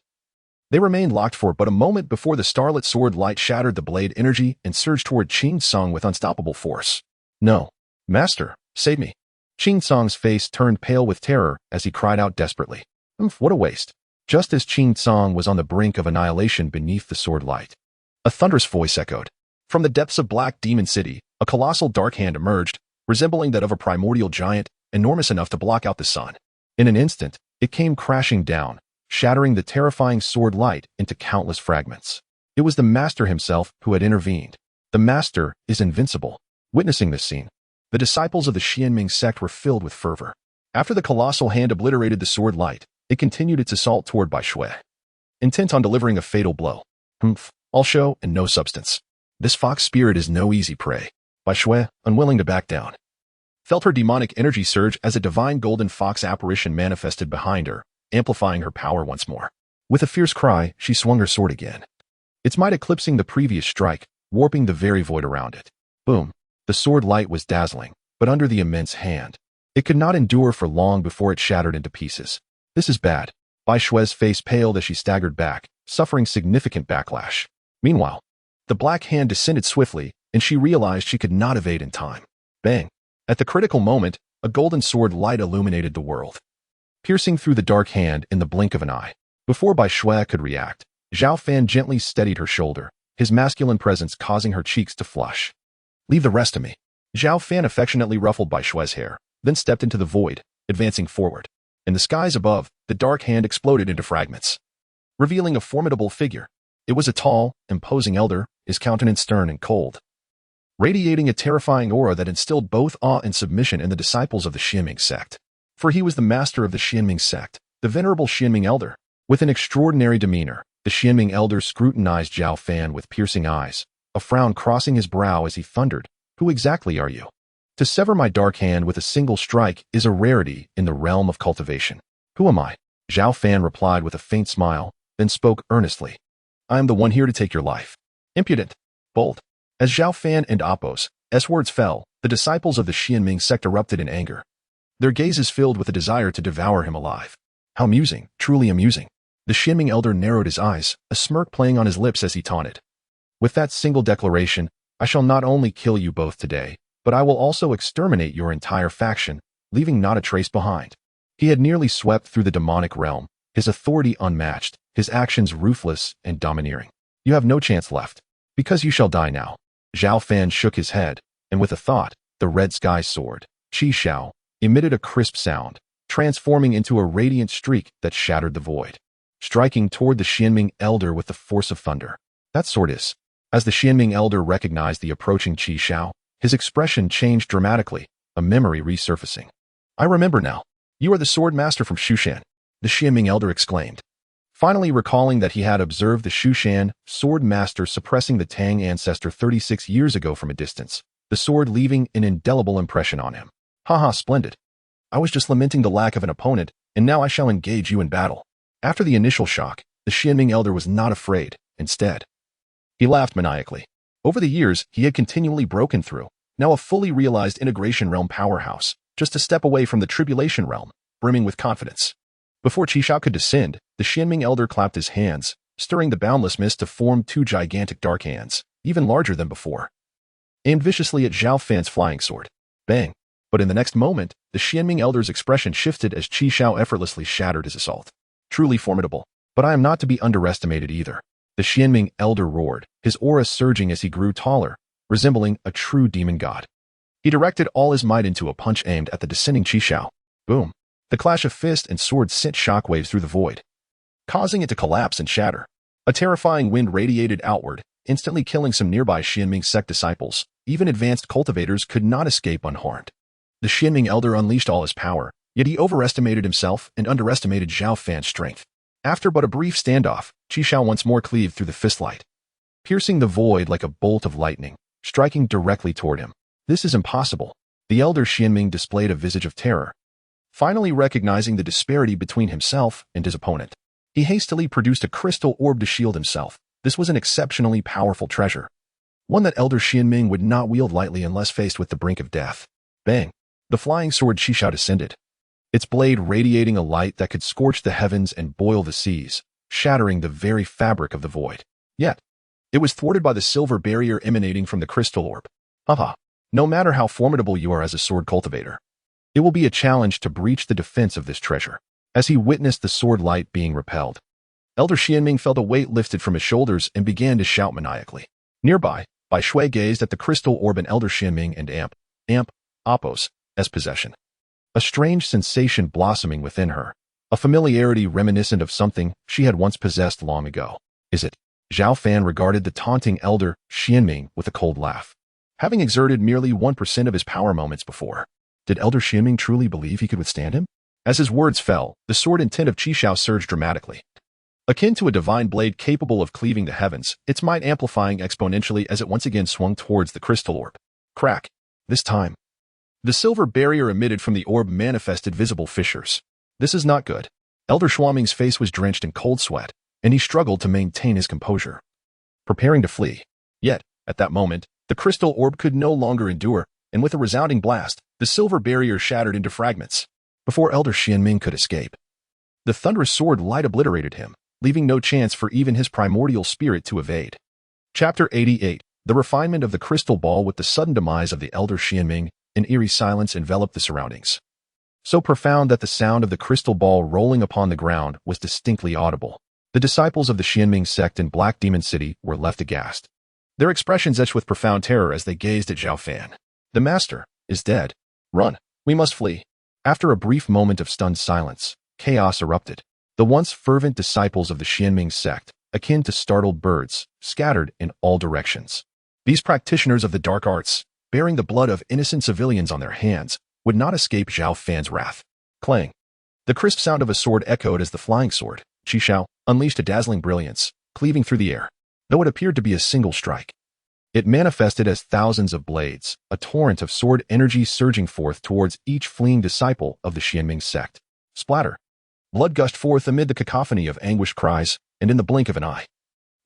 they remained locked for but a moment before the starlit sword light shattered the blade energy and surged toward Qin Song with unstoppable force. No. Master, save me. Qin Song's face turned pale with terror as he cried out desperately. What a waste. Just as Qin Song was on the brink of annihilation beneath the sword light, a thunderous voice echoed. From the depths of Black Demon City, a colossal dark hand emerged, resembling that of a primordial giant, enormous enough to block out the sun. In an instant, it came crashing down, shattering the terrifying sword light into countless fragments. It was the master himself who had intervened. The master is invincible. Witnessing this scene, the disciples of the Xianming sect were filled with fervor. After the colossal hand obliterated the sword light, it continued its assault toward Bai Xue, intent on delivering a fatal blow. All show and no substance. This fox spirit is no easy prey. Bai Xue, unwilling to back down, felt her demonic energy surge as a divine golden fox apparition manifested behind her, amplifying her power once more. With a fierce cry, she swung her sword again, its might eclipsing the previous strike, warping the very void around it. Boom! The sword light was dazzling, but under the immense hand, it could not endure for long before it shattered into pieces. This is bad. Bai Xue's face paled as she staggered back, suffering significant backlash. Meanwhile, the black hand descended swiftly, and she realized she could not evade in time. Bang! At the critical moment, a golden sword light illuminated the world, piercing through the dark hand in the blink of an eye. Before Bai Xue could react, Zhao Fan gently steadied her shoulder, his masculine presence causing her cheeks to flush. Leave the rest to me. Zhao Fan affectionately ruffled Bai Xue's hair, then stepped into the void, advancing forward. In the skies above, the dark hand exploded into fragments, revealing a formidable figure. It was a tall, imposing elder, his countenance stern and cold, radiating a terrifying aura that instilled both awe and submission in the disciples of the Xianming sect. For he was the master of the Xianming sect, the venerable Xianming elder. With an extraordinary demeanor, the Xianming elder scrutinized Zhao Fan with piercing eyes, a frown crossing his brow as he thundered, "Who exactly are you? To sever my dark hand with a single strike is a rarity in the realm of cultivation. Who am I?" Zhao Fan replied with a faint smile, then spoke earnestly. "I am the one here to take your life." Impudent. Bold. As Zhao Fan and Apos' words fell, the disciples of the Xianming sect erupted in anger, their gazes filled with a desire to devour him alive. How amusing, truly amusing. The Xianming elder narrowed his eyes, a smirk playing on his lips as he taunted. "With that single declaration, I shall not only kill you both today, but I will also exterminate your entire faction, leaving not a trace behind." He had nearly swept through the demonic realm, his authority unmatched, his actions ruthless and domineering. You have no chance left, because you shall die now. Zhao Fan shook his head, and with a thought, the red sky sword, Qi Xiao, emitted a crisp sound, transforming into a radiant streak that shattered the void, striking toward the Xianming elder with the force of thunder. That sword is. As the Xianming elder recognized the approaching Qi Xiao, his expression changed dramatically, a memory resurfacing. I remember now. You are the sword master from Shushan, the Xianming elder exclaimed. Finally recalling that he had observed the Shushan sword master suppressing the Tang ancestor 36 years ago from a distance, the sword leaving an indelible impression on him. Haha, splendid. I was just lamenting the lack of an opponent, and now I shall engage you in battle. After the initial shock, the Xianming elder was not afraid. Instead, he laughed maniacally. Over the years, he had continually broken through, now a fully realized integration realm powerhouse, just a step away from the tribulation realm, brimming with confidence. Before Qi Xiao could descend, the Xianming elder clapped his hands, stirring the boundless mist to form two gigantic dark hands, even larger than before, aimed viciously at Zhao Fan's flying sword. Bang! But in the next moment, the Xianming elder's expression shifted as Qi Xiao effortlessly shattered his assault. Truly formidable, but I am not to be underestimated either. The Xianming elder roared, his aura surging as he grew taller, resembling a true demon god. He directed all his might into a punch aimed at the descending Qi Xiao. Boom! The clash of fist and sword sent shockwaves through the void, causing it to collapse and shatter. A terrifying wind radiated outward, instantly killing some nearby Xianming sect disciples. Even advanced cultivators could not escape unharmed. The Xianming elder unleashed all his power, yet he overestimated himself and underestimated Zhao Fan's strength. After but a brief standoff, Qi Xiao once more cleaved through the fistlight, piercing the void like a bolt of lightning, striking directly toward him. This is impossible. The elder Xianming displayed a visage of terror, finally recognizing the disparity between himself and his opponent. He hastily produced a crystal orb to shield himself. This was an exceptionally powerful treasure, one that elder Xianming would not wield lightly unless faced with the brink of death. Bang! The flying sword Qi Xiao descended, its blade radiating a light that could scorch the heavens and boil the seas, shattering the very fabric of the void. Yet, it was thwarted by the silver barrier emanating from the crystal orb. Haha! No matter how formidable you are as a sword cultivator, it will be a challenge to breach the defense of this treasure. As he witnessed the sword light being repelled, elder Xianming felt a weight lifted from his shoulders and began to shout maniacally. Nearby, Bai Shui gazed at the crystal orb and elder Xianming and Oppos, as possession. A strange sensation blossoming within her, a familiarity reminiscent of something she had once possessed long ago. Is it? Zhao Fan regarded the taunting elder Xianming with a cold laugh. Having exerted merely 1% of his power moments before, did elder Xianming truly believe he could withstand him? As his words fell, the sword intent of Qi Xiao surged dramatically. Akin to a divine blade capable of cleaving the heavens, its might amplifying exponentially as it once again swung towards the crystal orb. Crack! This time, the silver barrier emitted from the orb manifested visible fissures. This is not good. Elder Xianming's face was drenched in cold sweat, and he struggled to maintain his composure, preparing to flee. Yet, at that moment, the crystal orb could no longer endure, and with a resounding blast, the silver barrier shattered into fragments. Before elder Xianming could escape, the thunderous sword light obliterated him, leaving no chance for even his primordial spirit to evade. Chapter 88. The refinement of the crystal ball. With the sudden demise of the elder Xianming, an eerie silence enveloped the surroundings, so profound that the sound of the crystal ball rolling upon the ground was distinctly audible. The disciples of the Xianming sect in Black Demon City were left aghast, their expressions etched with profound terror as they gazed at Zhao Fan. The master is dead. Run. We must flee. After a brief moment of stunned silence, chaos erupted. The once fervent disciples of the Xianming sect, akin to startled birds, scattered in all directions. These practitioners of the dark arts, bearing the blood of innocent civilians on their hands, would not escape Zhao Fan's wrath. Clang! The crisp sound of a sword echoed as the flying sword, Qi Xiao, unleashed a dazzling brilliance, cleaving through the air. Though it appeared to be a single strike, it manifested as thousands of blades, a torrent of sword energy surging forth towards each fleeing disciple of the Xianming sect. Splatter! Blood gushed forth amid the cacophony of anguished cries, and in the blink of an eye,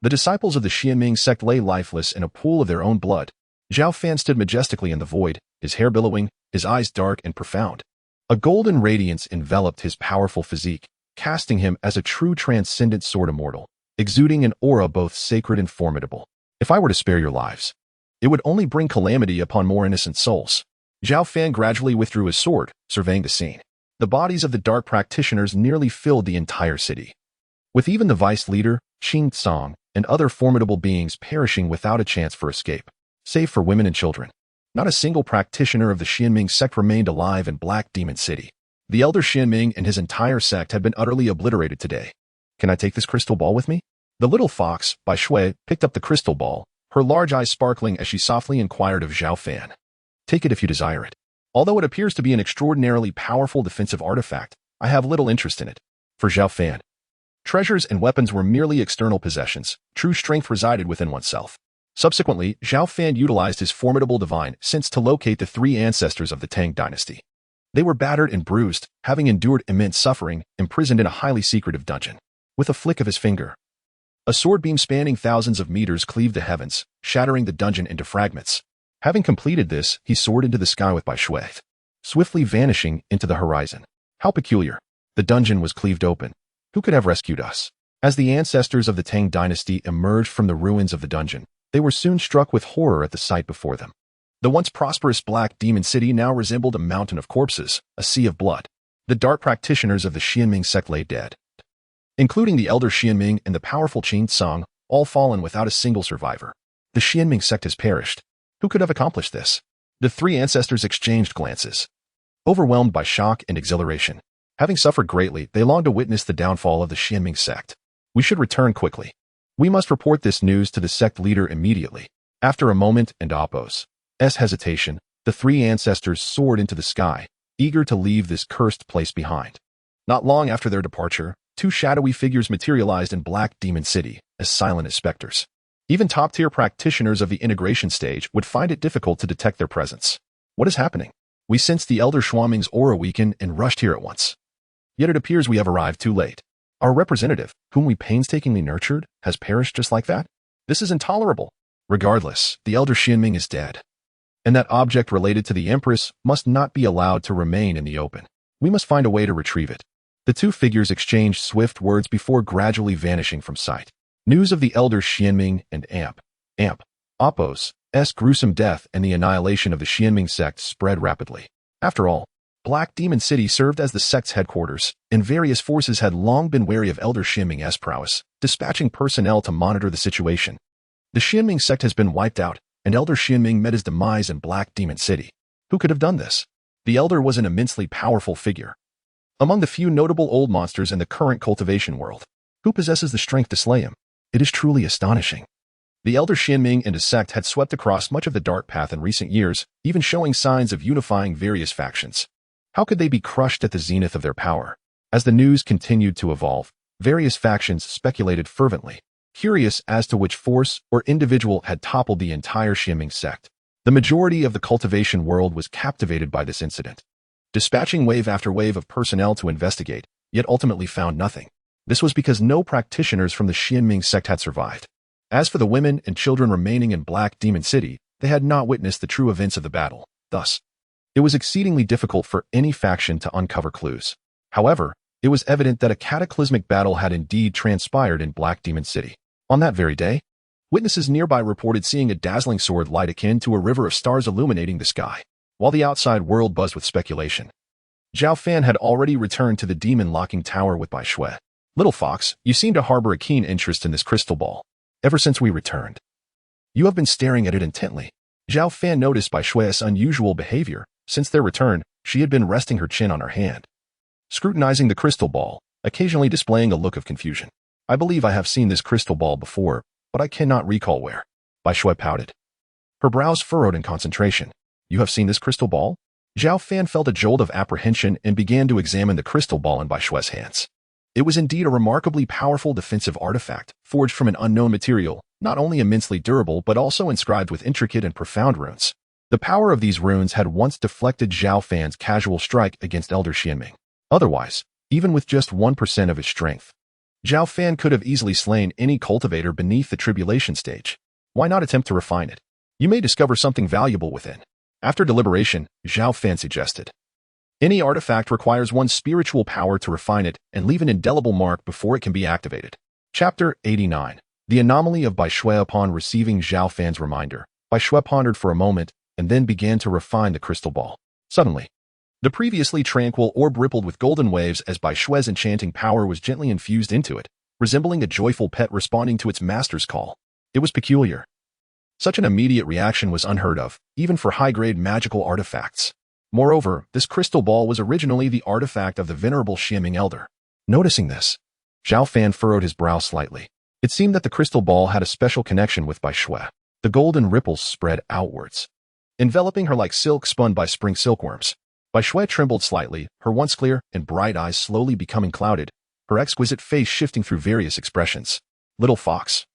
the disciples of the Xianming sect lay lifeless in a pool of their own blood. Zhao Fan stood majestically in the void, his hair billowing, his eyes dark and profound. A golden radiance enveloped his powerful physique, casting him as a true transcendent sword immortal, exuding an aura both sacred and formidable. If I were to spare your lives, it would only bring calamity upon more innocent souls. Zhao Fan gradually withdrew his sword, surveying the scene. The bodies of the dark practitioners nearly filled the entire city, with even the vice leader, Qing Tsang, and other formidable beings perishing without a chance for escape, save for women and children. Not a single practitioner of the Xianming sect remained alive in Black Demon City. The elder Xianming and his entire sect had been utterly obliterated today. Can I take this crystal ball with me? The little fox, Bai Shui, picked up the crystal ball, her large eyes sparkling as she softly inquired of Zhao Fan. Take it if you desire it. Although it appears to be an extraordinarily powerful defensive artifact, I have little interest in it. For Zhao Fan, treasures and weapons were merely external possessions. True strength resided within oneself. Subsequently, Zhao Fan utilized his formidable divine sense to locate the three ancestors of the Tang dynasty. They were battered and bruised, having endured immense suffering, imprisoned in a highly secretive dungeon. With a flick of his finger, a sword beam spanning thousands of meters cleaved the heavens, shattering the dungeon into fragments. Having completed this, he soared into the sky with Bai Shui, swiftly vanishing into the horizon. How peculiar. The dungeon was cleaved open. Who could have rescued us? As the ancestors of the Tang dynasty emerged from the ruins of the dungeon, they were soon struck with horror at the sight before them. The once prosperous Black Demon City now resembled a mountain of corpses, a sea of blood. The dark practitioners of the Xianming sect lay dead, including the elder Xianming and the powerful Qing Tsang, all fallen without a single survivor. The Xianming sect has perished. Who could have accomplished this? The three ancestors exchanged glances, overwhelmed by shock and exhilaration. Having suffered greatly, they longed to witness the downfall of the Xianming sect. We should return quickly. We must report this news to the sect leader immediately. After a moment and Appo's hesitation, the three ancestors soared into the sky, eager to leave this cursed place behind. Not long after their departure, two shadowy figures materialized in Black Demon City, as silent as specters. Even top-tier practitioners of the integration stage would find it difficult to detect their presence. What is happening? We sensed the elder Xianming's aura weaken and rushed here at once. Yet it appears we have arrived too late. Our representative, whom we painstakingly nurtured, has perished just like that? This is intolerable. Regardless, the elder Xianming is dead, and that object related to the Empress must not be allowed to remain in the open. We must find a way to retrieve it. The two figures exchanged swift words before gradually vanishing from sight. News of the elder Xianming and Appo's gruesome death and the annihilation of the Xianming sect spread rapidly. After all, Black Demon City served as the sect's headquarters, and various forces had long been wary of elder Xianming's prowess, dispatching personnel to monitor the situation. The Xianming sect has been wiped out, and elder Xianming met his demise in Black Demon City. Who could have done this? The elder was an immensely powerful figure, among the few notable old monsters in the current cultivation world. Who possesses the strength to slay him? It is truly astonishing. The elder Xianming and his sect had swept across much of the dark path in recent years, even showing signs of unifying various factions. How could they be crushed at the zenith of their power? As the news continued to evolve, various factions speculated fervently, curious as to which force or individual had toppled the entire Xianming sect. The majority of the cultivation world was captivated by this incident, dispatching wave after wave of personnel to investigate, yet ultimately found nothing. This was because no practitioners from the Xianming sect had survived. As for the women and children remaining in Black Demon City, they had not witnessed the true events of the battle. Thus, it was exceedingly difficult for any faction to uncover clues. However, it was evident that a cataclysmic battle had indeed transpired in Black Demon City. On that very day, witnesses nearby reported seeing a dazzling sword light akin to a river of stars illuminating the sky. While the outside world buzzed with speculation, Zhao Fan had already returned to the demon locking tower with Bai Shui. Little fox, you seem to harbor a keen interest in this crystal ball. Ever since we returned, you have been staring at it intently. Zhao Fan noticed Bai Shui's unusual behavior. Since their return, she had been resting her chin on her hand, scrutinizing the crystal ball, occasionally displaying a look of confusion. I believe I have seen this crystal ball before, but I cannot recall where. Bai Shui pouted, her brows furrowed in concentration. You have seen this crystal ball? Zhao Fan felt a jolt of apprehension and began to examine the crystal ball in Bai Shui's hands. It was indeed a remarkably powerful defensive artifact, forged from an unknown material, not only immensely durable but also inscribed with intricate and profound runes. The power of these runes had once deflected Zhao Fan's casual strike against Elder Xianming. Otherwise, even with just 1% of its strength, Zhao Fan could have easily slain any cultivator beneath the tribulation stage. Why not attempt to refine it? You may discover something valuable within. After deliberation, Zhao Fan suggested, any artifact requires one's spiritual power to refine it and leave an indelible mark before it can be activated. Chapter 89. The Anomaly of Bai Shui. Upon receiving Zhao Fan's reminder, Bai Shui pondered for a moment and then began to refine the crystal ball. Suddenly, The previously tranquil orb rippled with golden waves as Bai Shui's enchanting power was gently infused into it, resembling a joyful pet responding to its master's call. It was peculiar. Such an immediate reaction was unheard of, even for high-grade magical artifacts. Moreover, this crystal ball was originally the artifact of the venerable Xianming Elder. Noticing this, Zhao Fan furrowed his brow slightly. It seemed that the crystal ball had a special connection with Bai Shui. The golden ripples spread outwards, enveloping her like silk spun by spring silkworms. Bai Shui trembled slightly, her once clear and bright eyes slowly becoming clouded, her exquisite face shifting through various expressions. Little fox,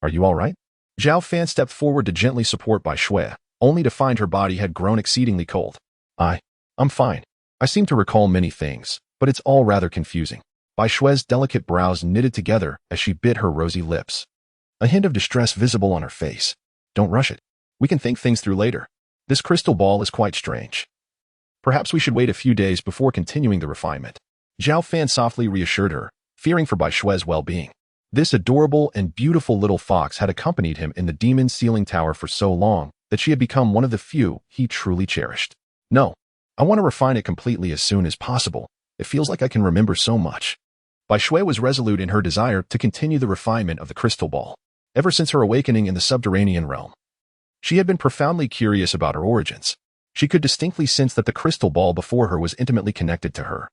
are you all right? Zhao Fan stepped forward to gently support Bai Shui, only to find her body had grown exceedingly cold. I'm fine. I seem to recall many things, but it's all rather confusing. Bai Shui's delicate brows knitted together as she bit her rosy lips. A hint of distress visible on her face. Don't rush it. We can think things through later. This crystal ball is quite strange. Perhaps we should wait a few days before continuing the refinement. Zhao Fan softly reassured her, fearing for Bai Shui's well-being. This adorable and beautiful little fox had accompanied him in the demon's ceiling tower for so long that she had become one of the few he truly cherished. No, I want to refine it completely as soon as possible. It feels like I can remember so much. Bai Shui was resolute in her desire to continue the refinement of the crystal ball. Ever since her awakening in the subterranean realm, she had been profoundly curious about her origins. She could distinctly sense that the crystal ball before her was intimately connected to her,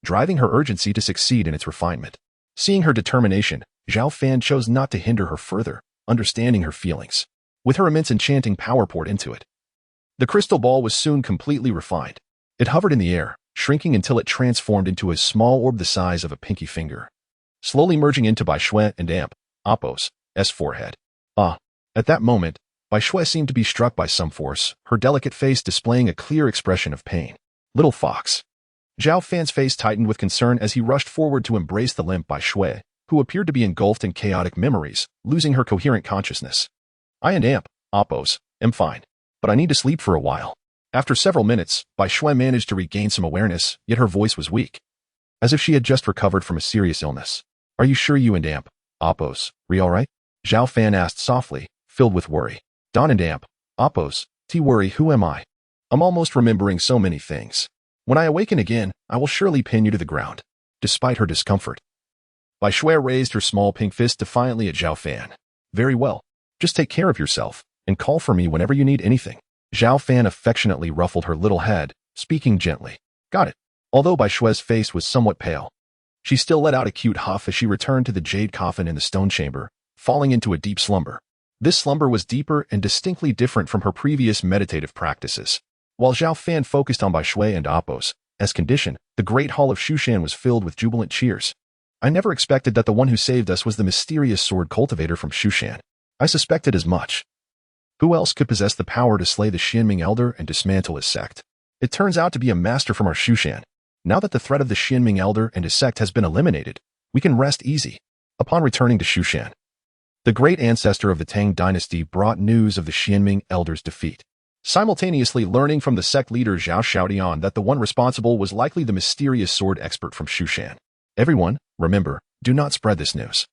driving her urgency to succeed in its refinement. Seeing her determination, Zhao Fan chose not to hinder her further, understanding her feelings. With her immense enchanting power poured into it, the crystal ball was soon completely refined. It hovered in the air, shrinking until it transformed into a small orb the size of a pinky finger, slowly merging into Bai Shui and Appo's forehead. At that moment, Bai Shui seemed to be struck by some force, her delicate face displaying a clear expression of pain. Little fox. Zhao Fan's face tightened with concern as he rushed forward to embrace the limp Bai Shui, who appeared to be engulfed in chaotic memories, losing her coherent consciousness. I and Appo's am fine, but I need to sleep for a while. After several minutes, Bai Shui managed to regain some awareness, yet her voice was weak, as if she had just recovered from a serious illness. Are you sure you and Appo's all right? Zhao Fan asked softly, filled with worry. Don and Appo's, worry, who am I? I'm almost remembering so many things. When I awaken again, I will surely pin you to the ground. Despite her discomfort, Bai Shui raised her small pink fist defiantly at Zhao Fan. Very well. Just take care of yourself, and call for me whenever you need anything. Zhao Fan affectionately ruffled her little head, speaking gently. Got it. Although Bai Shui's face was somewhat pale, she still let out a cute huff as she returned to the jade coffin in the stone chamber, falling into a deep slumber. This slumber was deeper and distinctly different from her previous meditative practices. While Zhao Fan focused on Bai Shui and Appo's condition, the great hall of Shushan was filled with jubilant cheers. I never expected that the one who saved us was the mysterious sword cultivator from Shushan. I suspected as much. Who else could possess the power to slay the Xianming Elder and dismantle his sect? It turns out to be a master from our Shushan. Now that the threat of the Xianming Elder and his sect has been eliminated, we can rest easy. Upon returning to Shushan, the great ancestor of the Tang dynasty brought news of the Xianming Elder's defeat, simultaneously learning from the sect leader Zhao Xiaodian that the one responsible was likely the mysterious sword expert from Shushan. Everyone, remember, do not spread this news.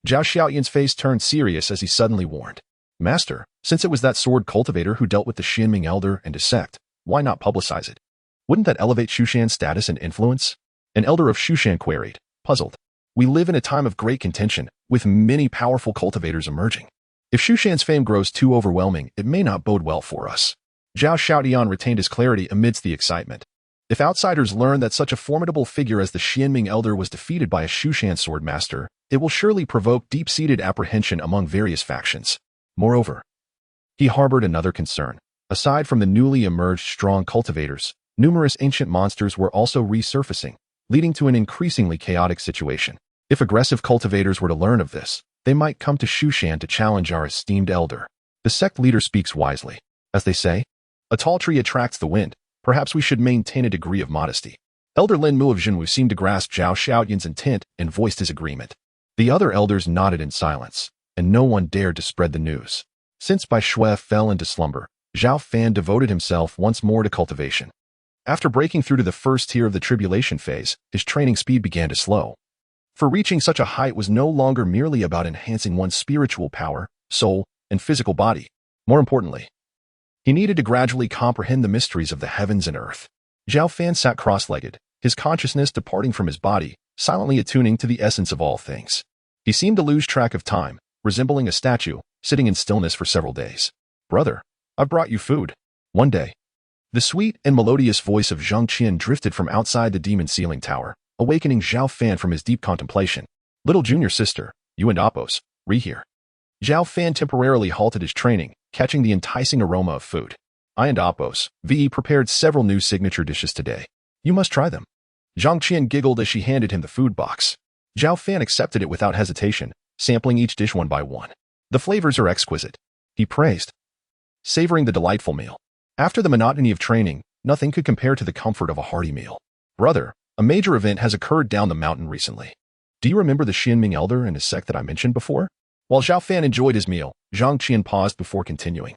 Zhao Xiaodian's face turned serious as he suddenly warned. Master, since it was that sword cultivator who dealt with the Xianming Elder and his sect, why not publicize it? Wouldn't that elevate Shushan's status and influence? An elder of Shushan queried, puzzled. We live in a time of great contention, with many powerful cultivators emerging. If Shushan's fame grows too overwhelming, it may not bode well for us. Zhao Xiaodian retained his clarity amidst the excitement. If outsiders learn that such a formidable figure as the Xianming Elder was defeated by a Shushan sword master, it will surely provoke deep-seated apprehension among various factions. Moreover, he harbored another concern. Aside from the newly emerged strong cultivators, numerous ancient monsters were also resurfacing, leading to an increasingly chaotic situation. If aggressive cultivators were to learn of this, they might come to Shushan to challenge our esteemed elder. The sect leader speaks wisely. As they say, a tall tree attracts the wind. Perhaps we should maintain a degree of modesty. Elder Lin Mu of Jinwu seemed to grasp Zhao Xiaodian's intent and voiced his agreement. The other elders nodded in silence, and no one dared to spread the news. Since Bai Shui fell into slumber, Zhao Fan devoted himself once more to cultivation. After breaking through to the first tier of the tribulation phase, his training speed began to slow. For reaching such a height was no longer merely about enhancing one's spiritual power, soul, and physical body. More importantly, he needed to gradually comprehend the mysteries of the heavens and earth. Zhao Fan sat cross-legged, his consciousness departing from his body, silently attuning to the essence of all things. He seemed to lose track of time, resembling a statue, sitting in stillness for several days. "Brother, I've brought you food." One day, the sweet and melodious voice of Zhang Qian drifted from outside the demon ceiling tower, awakening Zhao Fan from his deep contemplation. "Little junior sister, you and Appos, re-here." Zhao Fan temporarily halted his training, catching the enticing aroma of food. "I and Appos, VE prepared several new signature dishes today. You must try them." Zhang Qian giggled as she handed him the food box. Zhao Fan accepted it without hesitation, sampling each dish one by one. "The flavors are exquisite," he praised, savoring the delightful meal. After the monotony of training, nothing could compare to the comfort of a hearty meal. "Brother, a major event has occurred down the mountain recently. Do you remember the Xianming elder and his sect that I mentioned before?" While Zhao Fan enjoyed his meal, Zhang Qian paused before continuing.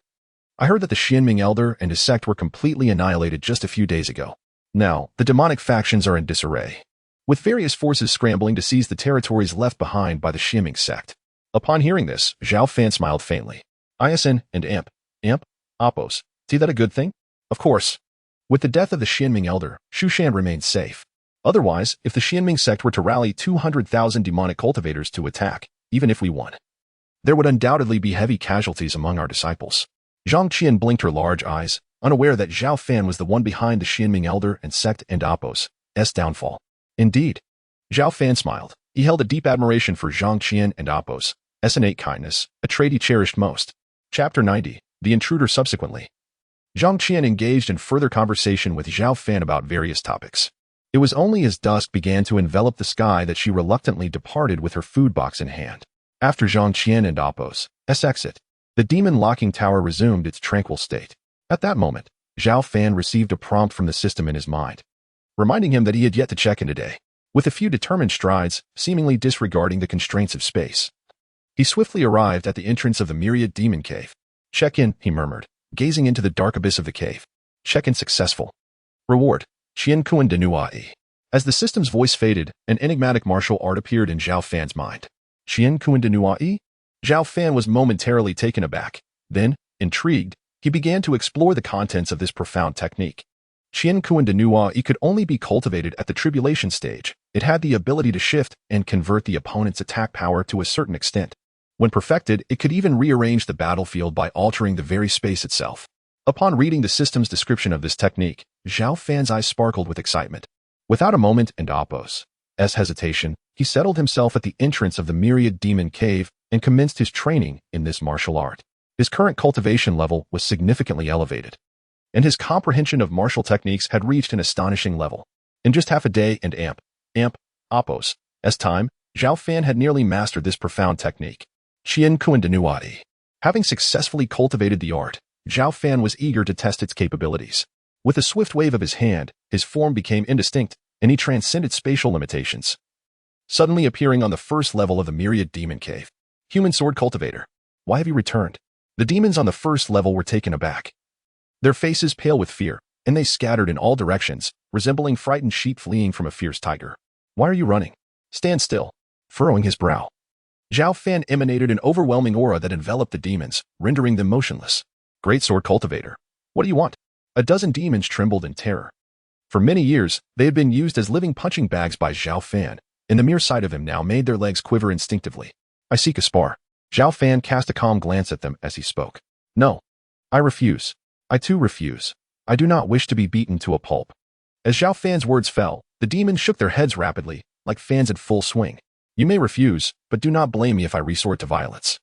"I heard that the Xianming elder and his sect were completely annihilated just a few days ago. Now, the demonic factions are in disarray, with various forces scrambling to seize the territories left behind by the Xianming sect." Upon hearing this, Zhao Fan smiled faintly. "ISN and Amp, Appos, see that a good thing? Of course. With the death of the Xianming elder, Shushan remains safe. Otherwise, if the Xianming sect were to rally 200,000 demonic cultivators to attack, even if we won, there would undoubtedly be heavy casualties among our disciples." Zhang Qian blinked her large eyes, unaware that Zhao Fan was the one behind the Xianming elder and sect and Appos' downfall. "Indeed." Zhao Fan smiled. He held a deep admiration for Zhang Qian and Appos' innate kindness, a trait he cherished most. Chapter 90. The Intruder. Subsequently, Zhang Qian engaged in further conversation with Zhao Fan about various topics. It was only as dusk began to envelop the sky that she reluctantly departed with her food box in hand. After Zhang Qian and Appos' exit, the demon locking tower resumed its tranquil state. At that moment, Zhao Fan received a prompt from the system in his mind, reminding him that he had yet to check in today. With a few determined strides, seemingly disregarding the constraints of space, he swiftly arrived at the entrance of the myriad demon cave. "Check in," he murmured, gazing into the dark abyss of the cave. "Check-in successful. Reward, Qian Kuan de Nuai." As the system's voice faded, an enigmatic martial art appeared in Zhao Fan's mind. "Qian Kuan de Nuai?" Zhao Fan was momentarily taken aback. Then, intrigued, he began to explore the contents of this profound technique. Qian Kuan de Nuai could only be cultivated at the tribulation stage. It had the ability to shift and convert the opponent's attack power to a certain extent. When perfected, it could even rearrange the battlefield by altering the very space itself. Upon reading the system's description of this technique, Zhao Fan's eyes sparkled with excitement. Without a moment and Appos' hesitation, he settled himself at the entrance of the myriad demon cave and commenced his training in this martial art. His current cultivation level was significantly elevated, and his comprehension of martial techniques had reached an astonishing level. In just half a day and Appos' time, Zhao Fan had nearly mastered this profound technique. Qian Kuan de Nuai. Having successfully cultivated the art, Zhao Fan was eager to test its capabilities. With a swift wave of his hand, his form became indistinct, and he transcended spatial limitations, suddenly appearing on the first level of the myriad demon cave. "Human sword cultivator, why have you returned?" The demons on the first level were taken aback, their faces pale with fear, and they scattered in all directions, resembling frightened sheep fleeing from a fierce tiger. "Why are you running?" "Stand still." Furrowing his brow, Zhao Fan emanated an overwhelming aura that enveloped the demons, rendering them motionless. "Great sword cultivator, what do you want?" A dozen demons trembled in terror. For many years, they had been used as living punching bags by Zhao Fan, and the mere sight of him now made their legs quiver instinctively. "I seek a spar." Zhao Fan cast a calm glance at them as he spoke. "No. I refuse. I too refuse. I do not wish to be beaten to a pulp." As Zhao Fan's words fell, the demons shook their heads rapidly, like fans in full swing. "You may refuse, but do not blame me if I resort to violence."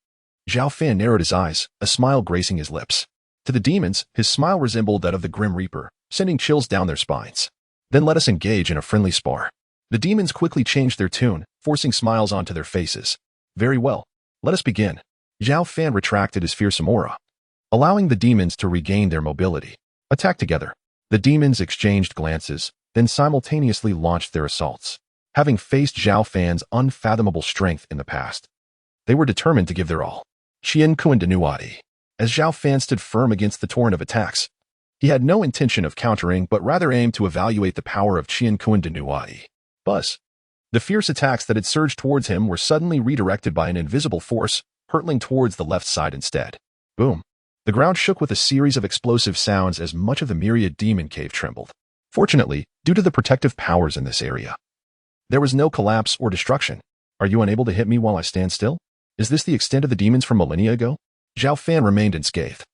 Zhao Fan narrowed his eyes, a smile gracing his lips. To the demons, his smile resembled that of the Grim Reaper, sending chills down their spines. "Then let us engage in a friendly spar." The demons quickly changed their tune, forcing smiles onto their faces. "Very well. Let us begin." Zhao Fan retracted his fearsome aura, allowing the demons to regain their mobility. "Attack together." The demons exchanged glances, then simultaneously launched their assaults. Having faced Zhao Fan's unfathomable strength in the past, they were determined to give their all. Qian Kuan de Nuai. As Zhao Fan stood firm against the torrent of attacks, he had no intention of countering but rather aimed to evaluate the power of Qian Kuan de Nuai. Buzz. The fierce attacks that had surged towards him were suddenly redirected by an invisible force, hurtling towards the left side instead. Boom. The ground shook with a series of explosive sounds as much of the myriad demon cave trembled. Fortunately, due to the protective powers in this area, there was no collapse or destruction. Are you unable to hit me while I stand still? Is this the extent of the demons from millennia ago? Zhao Fan remained unscathed,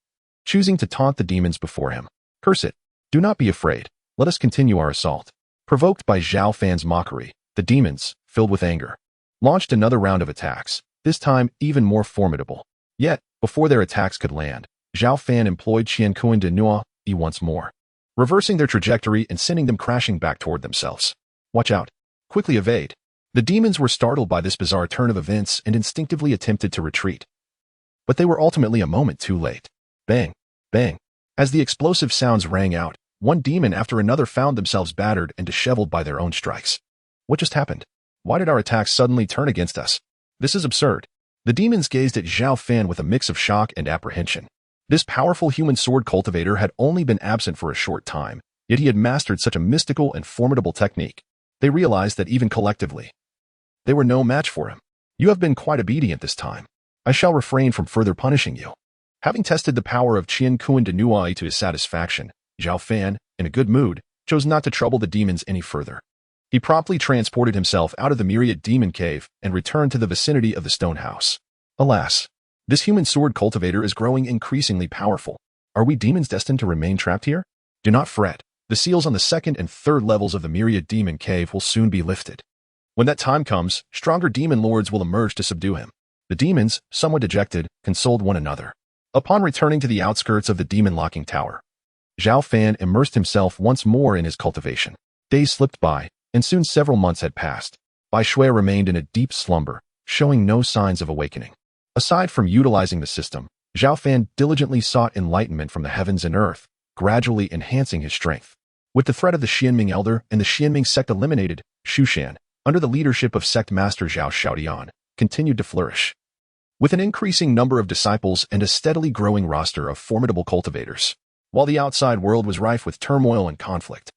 choosing to taunt the demons before him. Curse it. Do not be afraid. Let us continue our assault. Provoked by Zhao Fan's mockery, the demons, filled with anger, launched another round of attacks, this time even more formidable. Yet, before their attacks could land, Zhao Fan employed Qiankuan de Nua once more, reversing their trajectory and sending them crashing back toward themselves. Watch out. Quickly evade. The demons were startled by this bizarre turn of events and instinctively attempted to retreat. But they were ultimately a moment too late. Bang, bang. As the explosive sounds rang out, one demon after another found themselves battered and disheveled by their own strikes. What just happened? Why did our attacks suddenly turn against us? This is absurd. The demons gazed at Zhao Fan with a mix of shock and apprehension. This powerful human sword cultivator had only been absent for a short time, yet he had mastered such a mystical and formidable technique. They realized that even collectively, they were no match for him. You have been quite obedient this time. I shall refrain from further punishing you. Having tested the power of Qiankuan de Nua to his satisfaction, Zhao Fan, in a good mood, chose not to trouble the demons any further. He promptly transported himself out of the myriad demon cave and returned to the vicinity of the stone house. Alas, this human sword cultivator is growing increasingly powerful. Are we demons destined to remain trapped here? Do not fret. The seals on the second and third levels of the myriad demon cave will soon be lifted. When that time comes, stronger demon lords will emerge to subdue him. The demons, somewhat dejected, consoled one another. Upon returning to the outskirts of the demon locking tower, Zhao Fan immersed himself once more in his cultivation. Days slipped by, and soon several months had passed. Bai Shui remained in a deep slumber, showing no signs of awakening. Aside from utilizing the system, Zhao Fan diligently sought enlightenment from the heavens and earth, gradually enhancing his strength. With the threat of the Xianming Elder and the Xianming sect eliminated, Shushan, under the leadership of Sect Master Zhao Xiaodian, continued to flourish. With an increasing number of disciples and a steadily growing roster of formidable cultivators, while the outside world was rife with turmoil and conflict,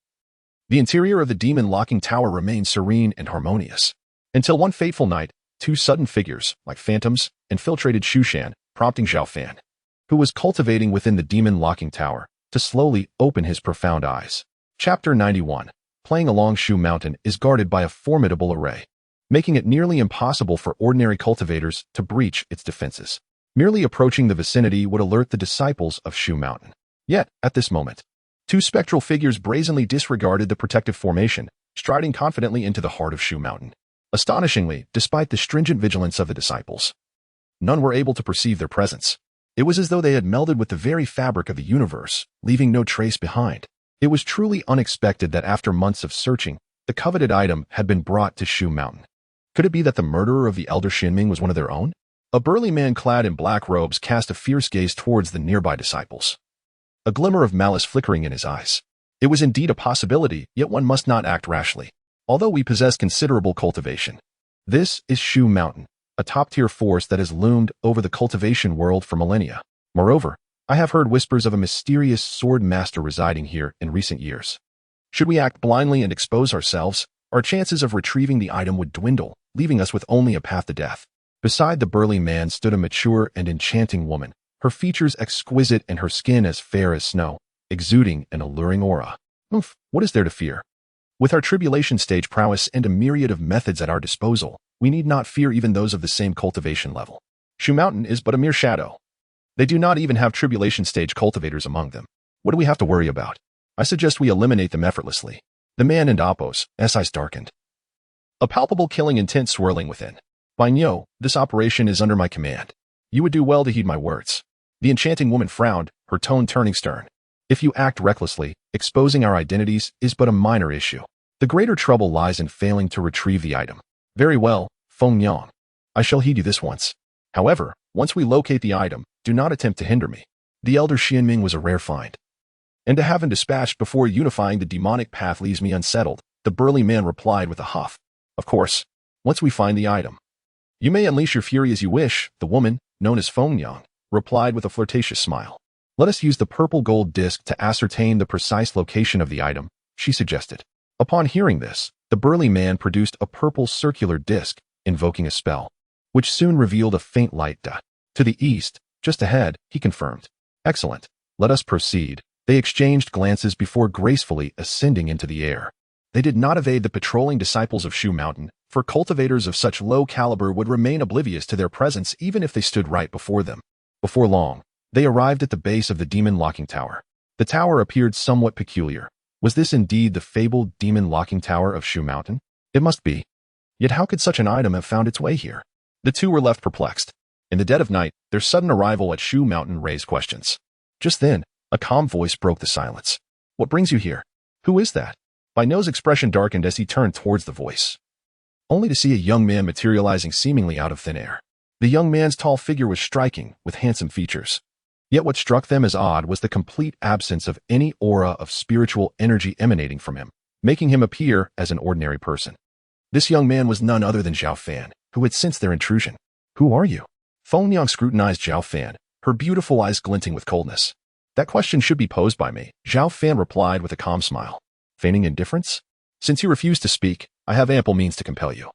the interior of the demon locking tower remained serene and harmonious. Until one fateful night, two sudden figures, like phantoms, infiltrated Shushan, prompting Zhao Fan, who was cultivating within the demon locking tower, to slowly open his profound eyes. Chapter 91. Playing along Shu Mountain is guarded by a formidable array, making it nearly impossible for ordinary cultivators to breach its defenses. Merely approaching the vicinity would alert the disciples of Shu Mountain. Yet, at this moment, two spectral figures brazenly disregarded the protective formation, striding confidently into the heart of Shu Mountain. Astonishingly, despite the stringent vigilance of the disciples, none were able to perceive their presence. It was as though they had melded with the very fabric of the universe, leaving no trace behind. It was truly unexpected that after months of searching, the coveted item had been brought to Shu Mountain. Could it be that the murderer of the Elder Xianming was one of their own? A burly man clad in black robes cast a fierce gaze towards the nearby disciples, a glimmer of malice flickering in his eyes. It was indeed a possibility, yet one must not act rashly. Although we possess considerable cultivation, this is Shu Mountain, a top-tier force that has loomed over the cultivation world for millennia. Moreover, I have heard whispers of a mysterious sword master residing here in recent years. Should we act blindly and expose ourselves, our chances of retrieving the item would dwindle, leaving us with only a path to death. Beside the burly man stood a mature and enchanting woman, her features exquisite and her skin as fair as snow, exuding an alluring aura. What is there to fear? With our tribulation stage prowess and a myriad of methods at our disposal, we need not fear even those of the same cultivation level. Shu Mountain is but a mere shadow. They do not even have tribulation stage cultivators among them. What do we have to worry about? I suggest we eliminate them effortlessly. The man and Apos, eyes darkened, a palpable killing intent swirling within. Bainyo, this operation is under my command. You would do well to heed my words. The enchanting woman frowned, her tone turning stern. If you act recklessly, exposing our identities is but a minor issue. The greater trouble lies in failing to retrieve the item. Very well, Feng Yang. I shall heed you this once. However, once we locate the item, do not attempt to hinder me. The Elder Xianming was a rare find, and to have him dispatched before unifying the demonic path leaves me unsettled, the burly man replied with a huff. Of course, once we find the item, you may unleash your fury as you wish, the woman, known as Feng Yang, replied with a flirtatious smile. Let us use the purple gold disc to ascertain the precise location of the item, she suggested. Upon hearing this, the burly man produced a purple circular disc, invoking a spell, which soon revealed a faint light to the east. Just ahead, he confirmed. Excellent. Let us proceed. They exchanged glances before gracefully ascending into the air. They did not evade the patrolling disciples of Shu Mountain, for cultivators of such low caliber would remain oblivious to their presence even if they stood right before them. Before long, they arrived at the base of the demon locking tower. The tower appeared somewhat peculiar. Was this indeed the fabled demon locking tower of Shu Mountain? It must be. Yet how could such an item have found its way here? The two were left perplexed. In the dead of night, their sudden arrival at Shu Mountain raised questions. Just then, a calm voice broke the silence. What brings you here? Who is that? Bai Niu's expression darkened as he turned towards the voice, only to see a young man materializing seemingly out of thin air. The young man's tall figure was striking, with handsome features. Yet what struck them as odd was the complete absence of any aura of spiritual energy emanating from him, making him appear as an ordinary person. This young man was none other than Zhao Fan, who had sensed their intrusion. Who are you? Feng Yang scrutinized Zhao Fan, her beautiful eyes glinting with coldness. That question should be posed by me, Zhao Fan replied with a calm smile. Feigning indifference? Since you refuse to speak, I have ample means to compel you.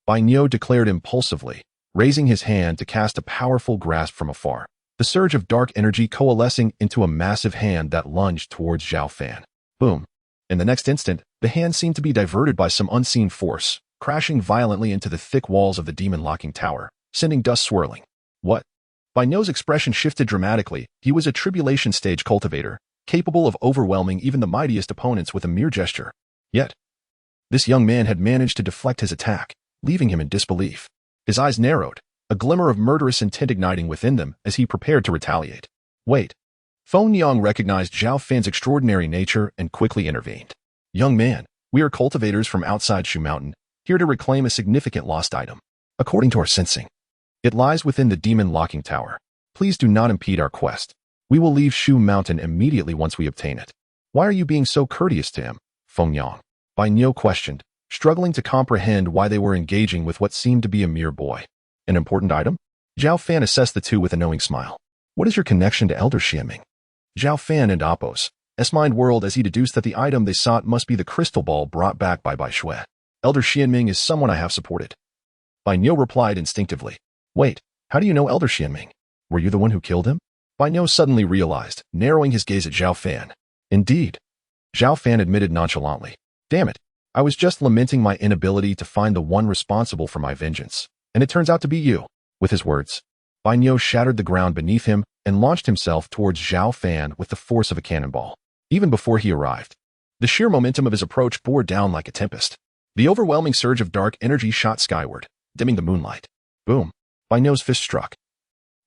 Bai Niu declared impulsively, raising his hand to cast a powerful grasp from afar, the surge of dark energy coalescing into a massive hand that lunged towards Zhao Fan. Boom. In the next instant, the hand seemed to be diverted by some unseen force, crashing violently into the thick walls of the demon locking tower, sending dust swirling. What? Bai Niu's expression shifted dramatically. He was a tribulation stage cultivator, capable of overwhelming even the mightiest opponents with a mere gesture. Yet, this young man had managed to deflect his attack, leaving him in disbelief. His eyes narrowed, a glimmer of murderous intent igniting within them as he prepared to retaliate. Wait. Feng Yang recognized Zhao Fan's extraordinary nature and quickly intervened. Young man, we are cultivators from outside Shu Mountain, here to reclaim a significant lost item. According to our sensing, it lies within the demon locking tower. Please do not impede our quest. We will leave Shu Mountain immediately once we obtain it. Why are you being so courteous to him, Feng Yang? Bai Niu questioned, struggling to comprehend why they were engaging with what seemed to be a mere boy. An important item? Zhao Fan assessed the two with a knowing smile. What is your connection to Elder Xianming? Zhao Fan and Appos, S-mind whirled as he deduced that the item they sought must be the crystal ball brought back by Bai Shui. Elder Xianming is someone I have supported. Bai Niu replied instinctively. Wait, how do you know Elder Xianming? Were you the one who killed him? Bai Niu suddenly realized, narrowing his gaze at Zhao Fan. Indeed. Zhao Fan admitted nonchalantly. Damn it, I was just lamenting my inability to find the one responsible for my vengeance, and it turns out to be you. With his words, Bai Niu shattered the ground beneath him and launched himself towards Zhao Fan with the force of a cannonball. Even before he arrived, the sheer momentum of his approach bore down like a tempest. The overwhelming surge of dark energy shot skyward, dimming the moonlight. Boom. Bai Niu's fist struck.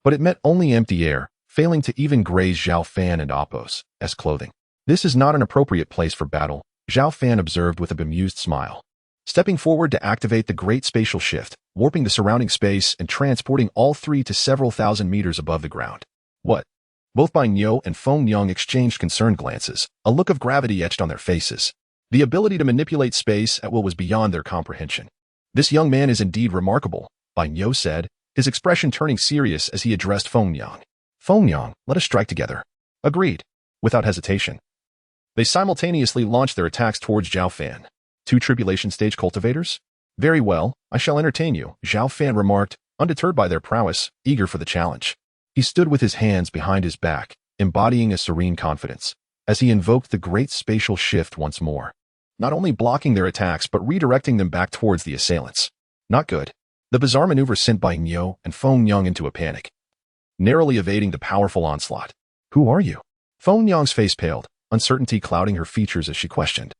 But it met only empty air, failing to even graze Zhao Fan and Appos' clothing. This is not an appropriate place for battle, Zhao Fan observed with a bemused smile. Stepping forward to activate the great spatial shift, warping the surrounding space and transporting all three to several thousand meters above the ground. What? Both Bai Niu and Feng Yang exchanged concerned glances, a look of gravity etched on their faces. The ability to manipulate space at will was beyond their comprehension. This young man is indeed remarkable, Bai Niu said, his expression turning serious as he addressed Feng Yang. Feng Yang, let us strike together. Agreed. Without hesitation. They simultaneously launched their attacks towards Zhao Fan. Two tribulation stage cultivators? Very well, I shall entertain you, Zhao Fan remarked, undeterred by their prowess, eager for the challenge. He stood with his hands behind his back, embodying a serene confidence, as he invoked the great spatial shift once more, not only blocking their attacks but redirecting them back towards the assailants. Not good. The bizarre maneuver sent Bai Niu and Feng Yang into a panic, narrowly evading the powerful onslaught. Who are you? Feng Yang's face paled, uncertainty clouding her features as she questioned,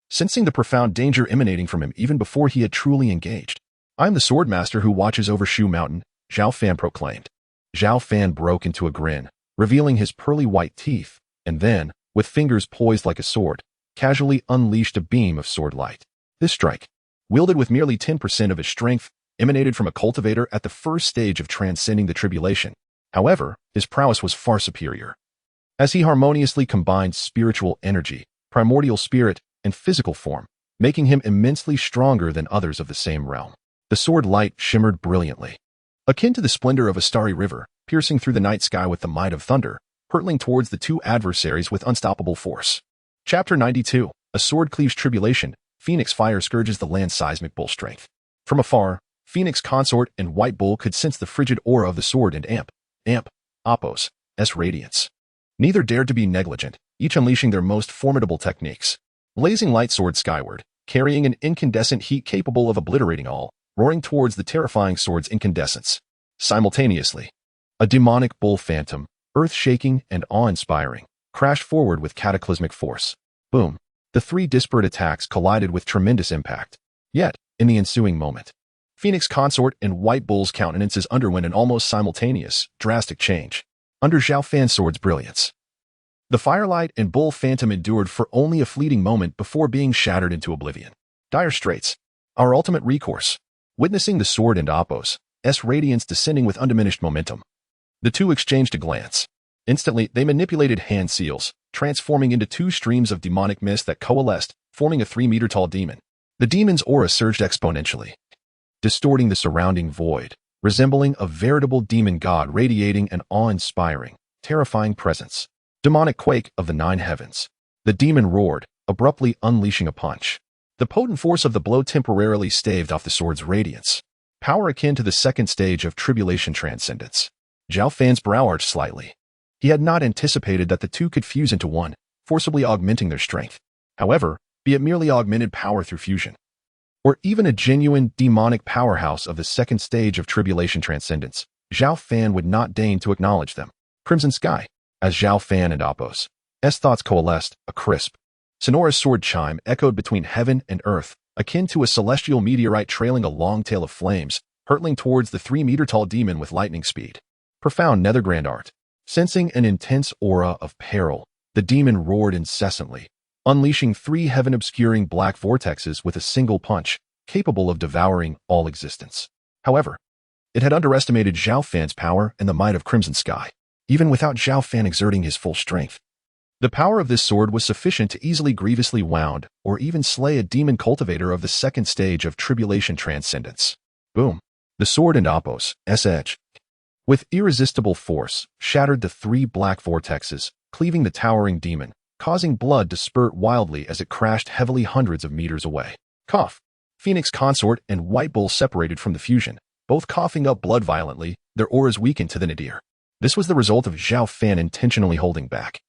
sensing the profound danger emanating from him even before he had truly engaged. I am the sword master who watches over Shu Mountain, Zhao Fan proclaimed. Zhao Fan broke into a grin, revealing his pearly white teeth, and then, with fingers poised like a sword, casually unleashed a beam of sword light. This strike, wielded with merely 10% of his strength, emanated from a cultivator at the first stage of transcending the tribulation. However, his prowess was far superior, as he harmoniously combined spiritual energy, primordial spirit, and physical form, making him immensely stronger than others of the same realm. The sword light shimmered brilliantly, akin to the splendor of a starry river, piercing through the night sky with the might of thunder, hurtling towards the two adversaries with unstoppable force. Chapter 92. A sword cleaves tribulation. Phoenix fire scourges the land's seismic bull strength. From afar, Phoenix consort and White Bull could sense the frigid aura of the sword and Appos' radiance. Neither dared to be negligent, each unleashing their most formidable techniques. Blazing light soared skyward, carrying an incandescent heat capable of obliterating all, roaring towards the terrifying sword's incandescence. Simultaneously, a demonic bull phantom, earth-shaking and awe-inspiring, crashed forward with cataclysmic force. Boom! The three disparate attacks collided with tremendous impact. Yet, in the ensuing moment, Phoenix Consort and White Bull's countenances underwent an almost simultaneous, drastic change. Under Zhao Fan's sword's brilliance, the Firelight and Bull Phantom endured for only a fleeting moment before being shattered into oblivion. Dire straits. Our ultimate recourse. Witnessing the sword and Apos' radiance descending with undiminished momentum, the two exchanged a glance. Instantly, they manipulated hand seals, transforming into two streams of demonic mist that coalesced, forming a 3-meter-tall demon. The demon's aura surged exponentially, distorting the surrounding void, resembling a veritable demon god radiating an awe-inspiring, terrifying presence. Demonic quake of the 9 heavens. The demon roared, abruptly unleashing a punch. The potent force of the blow temporarily staved off the sword's radiance. Power akin to the second stage of tribulation transcendence. Zhao Fan's brow arched slightly. He had not anticipated that the two could fuse into one, forcibly augmenting their strength. However, be it merely augmented power through fusion, or even a genuine demonic powerhouse of the second stage of tribulation transcendence, Zhao Fan would not deign to acknowledge them. Crimson Sky. As Zhao Fan and Apos' thoughts coalesced, a crisp, sonorous sword chime echoed between heaven and earth, akin to a celestial meteorite trailing a long tail of flames, hurtling towards the 3-meter-tall demon with lightning speed. Profound nether grand art. Sensing an intense aura of peril, the demon roared incessantly, unleashing 3 heaven-obscuring black vortexes with a single punch, capable of devouring all existence. However, it had underestimated Zhao Fan's power and the might of Crimson Sky. Even without Zhao Fan exerting his full strength, the power of this sword was sufficient to easily grievously wound or even slay a demon cultivator of the second stage of tribulation transcendence. Boom! The sword and Apos' edge, with irresistible force, shattered the 3 black vortexes, cleaving the towering demon, causing blood to spurt wildly as it crashed heavily hundreds of meters away. Cough! Phoenix Consort and White Bull separated from the fusion, both coughing up blood violently, their auras weakened to the nadir. This was the result of Zhao Fan intentionally holding back.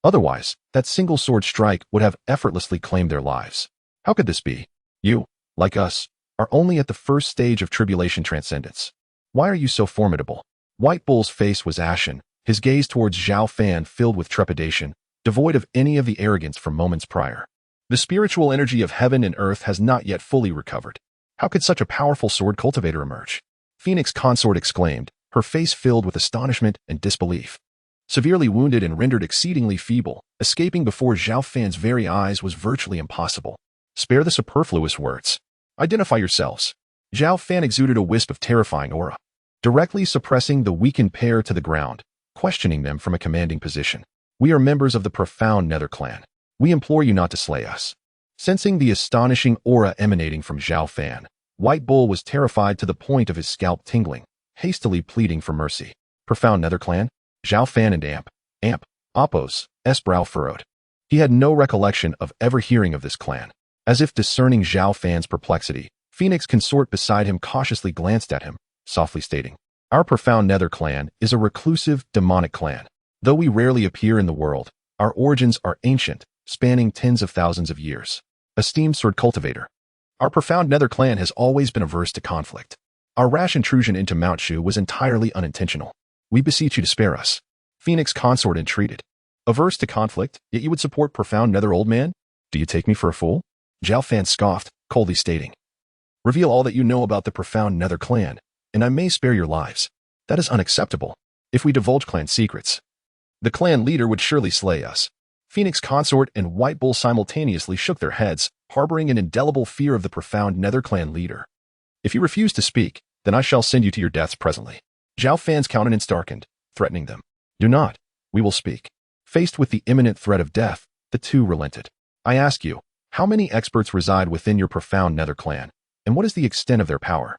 Otherwise, that single sword strike would have effortlessly claimed their lives. How could this be? You, like us, are only at the first stage of tribulation transcendence. Why are you so formidable? White Bull's face was ashen, his gaze towards Zhao Fan filled with trepidation, devoid of any of the arrogance from moments prior. The spiritual energy of heaven and earth has not yet fully recovered. How could such a powerful sword cultivator emerge? Phoenix Consort exclaimed, her face filled with astonishment and disbelief. Severely wounded and rendered exceedingly feeble, escaping before Zhao Fan's very eyes was virtually impossible. Spare the superfluous words. Identify yourselves. Zhao Fan exuded a wisp of terrifying aura, directly suppressing the weakened pair to the ground, questioning them from a commanding position. We are members of the profound Nether Clan. We implore you not to slay us. Sensing the astonishing aura emanating from Zhao Fan, White Bull was terrified to the point of his scalp tingling, hastily pleading for mercy. Profound Nether Clan? Zhao Fan and Apos' brow furrowed. He had no recollection of ever hearing of this clan. As if discerning Zhao Fan's perplexity, Phoenix Consort beside him cautiously glanced at him, softly stating, Our profound Nether Clan is a reclusive, demonic clan. Though we rarely appear in the world, our origins are ancient, spanning tens of thousands of years. Esteemed sword cultivator, our profound Nether Clan has always been averse to conflict. Our rash intrusion into Mount Shu was entirely unintentional. We beseech you to spare us. Phoenix Consort entreated. Averse to conflict, yet you would support profound Nether Old Man? Do you take me for a fool? Zhao Fan scoffed, coldly stating, Reveal all that you know about the profound Nether Clan, and I may spare your lives. That is unacceptable. If we divulge clan secrets, the clan leader would surely slay us. Phoenix Consort and White Bull simultaneously shook their heads, harboring an indelible fear of the profound Nether Clan leader. If you refuse to speak, then I shall send you to your deaths presently. Zhao Fan's countenance darkened, threatening them. Do not. We will speak. Faced with the imminent threat of death, the two relented. I ask you, how many experts reside within your profound Nether Clan, and what is the extent of their power?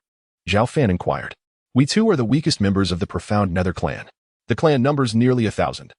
Zhao Fan inquired. We too are the weakest members of the profound Nether Clan. The clan numbers nearly 1,000,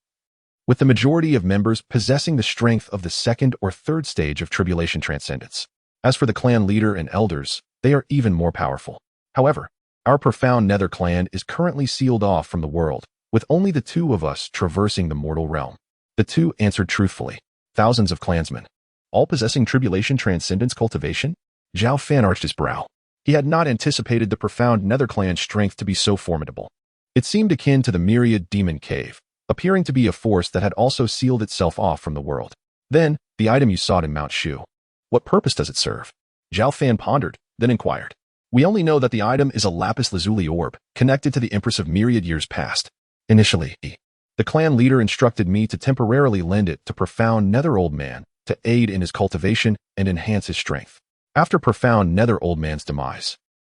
with the majority of members possessing the strength of the second or third stage of tribulation transcendence. As for the clan leader and elders, they are even more powerful. However, our profound Nether Clan is currently sealed off from the world, with only the two of us traversing the mortal realm. The two answered truthfully. Thousands of clansmen, all possessing tribulation transcendence cultivation? Zhao Fan arched his brow. He had not anticipated the profound Nether clan strength to be so formidable. It seemed akin to the myriad demon cave, appearing to be a force that had also sealed itself off from the world. Then, the item you sought in Mount Shu. What purpose does it serve? Zhao Fan pondered, then inquired. We only know that the item is a lapis lazuli orb, connected to the Empress of myriad years past. Initially, the clan leader instructed me to temporarily lend it to profound Nether Old Man to aid in his cultivation and enhance his strength. After profound Nether Old Man's demise,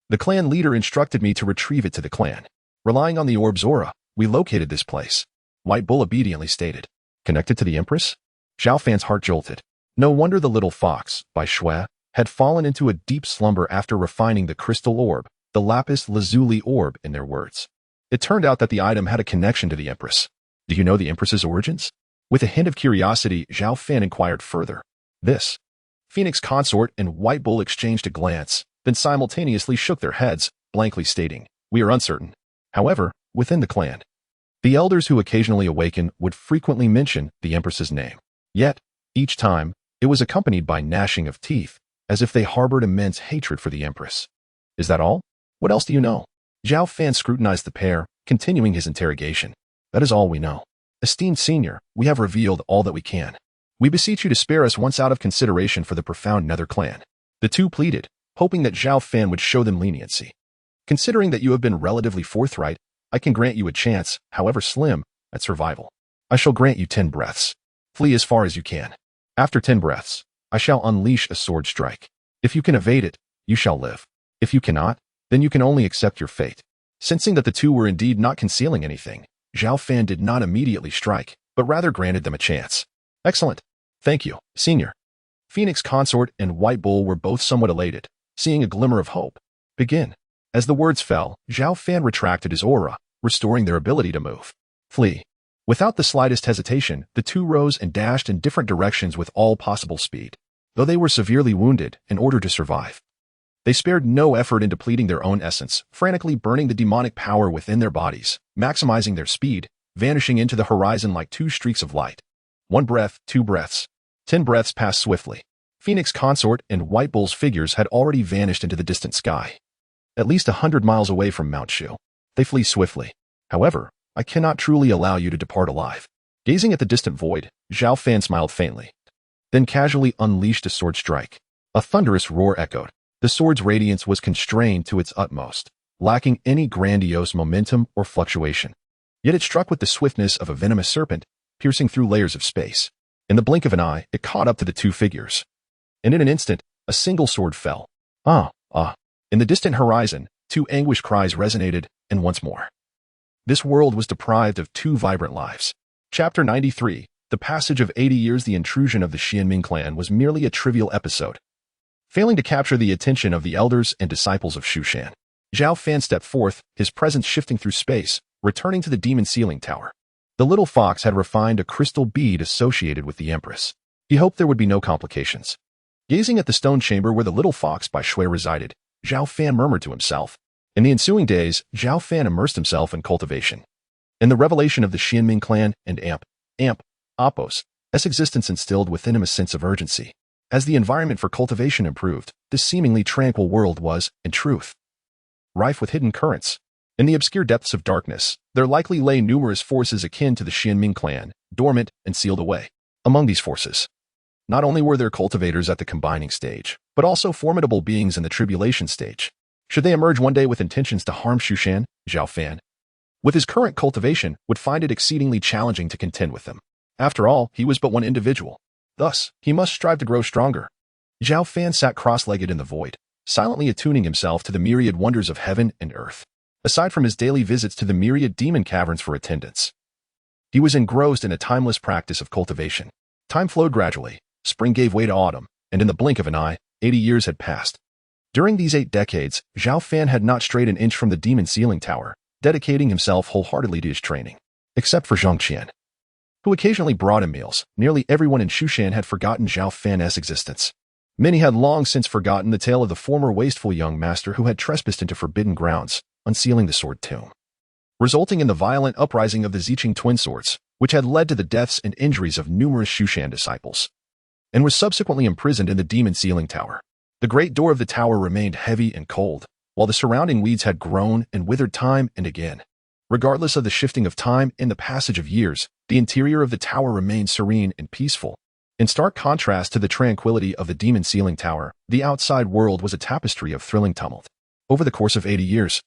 the clan leader instructed me to retrieve it to the clan. Relying on the orb's aura, we located this place. White Bull obediently stated. Connected to the Empress? Zhao Fan's heart jolted. No wonder the little fox, by Shui, had fallen into a deep slumber after refining the crystal orb, the lapis lazuli orb in their words. It turned out that the item had a connection to the Empress. Do you know the Empress's origins? With a hint of curiosity, Zhao Fan inquired further. This Phoenix consort and White Bull exchanged a glance, then simultaneously shook their heads, blankly stating, we are uncertain. However, within the clan, the elders who occasionally awaken would frequently mention the Empress's name. Yet, each time, it was accompanied by gnashing of teeth, as if they harbored immense hatred for the Empress. Is that all? What else do you know? Zhao Fan scrutinized the pair, continuing his interrogation. That is all we know. Esteemed senior, we have revealed all that we can. We beseech you to spare us once out of consideration for the profound Nether clan. The two pleaded, hoping that Zhao Fan would show them leniency. Considering that you have been relatively forthright, I can grant you a chance, however slim, at survival. I shall grant you 10 breaths. Flee as far as you can. After 10 breaths, I shall unleash a sword strike. If you can evade it, you shall live. If you cannot, then you can only accept your fate. Sensing that the two were indeed not concealing anything, Zhao Fan did not immediately strike, but rather granted them a chance. Excellent. Thank you, senior. Phoenix consort and White Bull were both somewhat elated, seeing a glimmer of hope. Begin. As the words fell, Zhao Fan retracted his aura, restoring their ability to move. Flee. Without the slightest hesitation, the two rose and dashed in different directions with all possible speed. Though they were severely wounded, in order to survive, they spared no effort in depleting their own essence, frantically burning the demonic power within their bodies, maximizing their speed, vanishing into the horizon like 2 streaks of light. 1 breath, 2 breaths. 10 breaths passed swiftly. Phoenix consort and White Bull's figures had already vanished into the distant sky. At least 100 miles away from Mount Shu, they flee swiftly. However, I cannot truly allow you to depart alive. Gazing at the distant void, Zhao Fan smiled faintly, then casually unleashed a sword strike. A thunderous roar echoed. The sword's radiance was constrained to its utmost, lacking any grandiose momentum or fluctuation. Yet it struck with the swiftness of a venomous serpent, piercing through layers of space. In the blink of an eye, it caught up to the two figures. And in an instant, a single sword fell. Ah, ah. In the distant horizon, 2 anguished cries resonated, and once more. This world was deprived of 2 vibrant lives. Chapter 93, The passage of 80 years. The intrusion of the Xianming clan was merely a trivial episode, failing to capture the attention of the elders and disciples of Shushan. Zhao Fan stepped forth, his presence shifting through space, returning to the demon ceiling tower. The little fox had refined a crystal bead associated with the Empress. He hoped there would be no complications. Gazing at the stone chamber where the little fox by Shui resided, Zhao Fan murmured to himself. In the ensuing days, Zhao Fan immersed himself in cultivation. In the revelation of the Xianming clan and Appos' existence instilled within him a sense of urgency. As the environment for cultivation improved, this seemingly tranquil world was, in truth, rife with hidden currents. In the obscure depths of darkness, there likely lay numerous forces akin to the Xianming clan, dormant and sealed away. Among these forces, not only were there cultivators at the combining stage, but also formidable beings in the tribulation stage. Should they emerge one day with intentions to harm Shushan, Zhao Fan, with his current cultivation, would find it exceedingly challenging to contend with them. After all, he was but one individual. Thus, he must strive to grow stronger. Zhao Fan sat cross-legged in the void, silently attuning himself to the myriad wonders of heaven and earth. Aside from his daily visits to the myriad demon caverns for attendance, he was engrossed in a timeless practice of cultivation. Time flowed gradually, spring gave way to autumn, and in the blink of an eye, 80 years had passed. During these 8 decades, Zhao Fan had not strayed an inch from the demon ceiling tower, dedicating himself wholeheartedly to his training. Except for Zhang Qian, who occasionally brought him meals, nearly everyone in Shushan had forgotten Zhao Fan's existence. Many had long since forgotten the tale of the former wasteful young master who had trespassed into forbidden grounds, unsealing the sword tomb. resulting in the violent uprising of the Ziqing twin swords, which had led to the deaths and injuries of numerous Shushan disciples, and was subsequently imprisoned in the demon sealing tower. The great door of the tower remained heavy and cold, while the surrounding weeds had grown and withered time and again. Regardless of the shifting of time and the passage of years, the interior of the tower remained serene and peaceful. In stark contrast to the tranquility of the demon sealing tower, the outside world was a tapestry of thrilling tumult. Over the course of 80 years,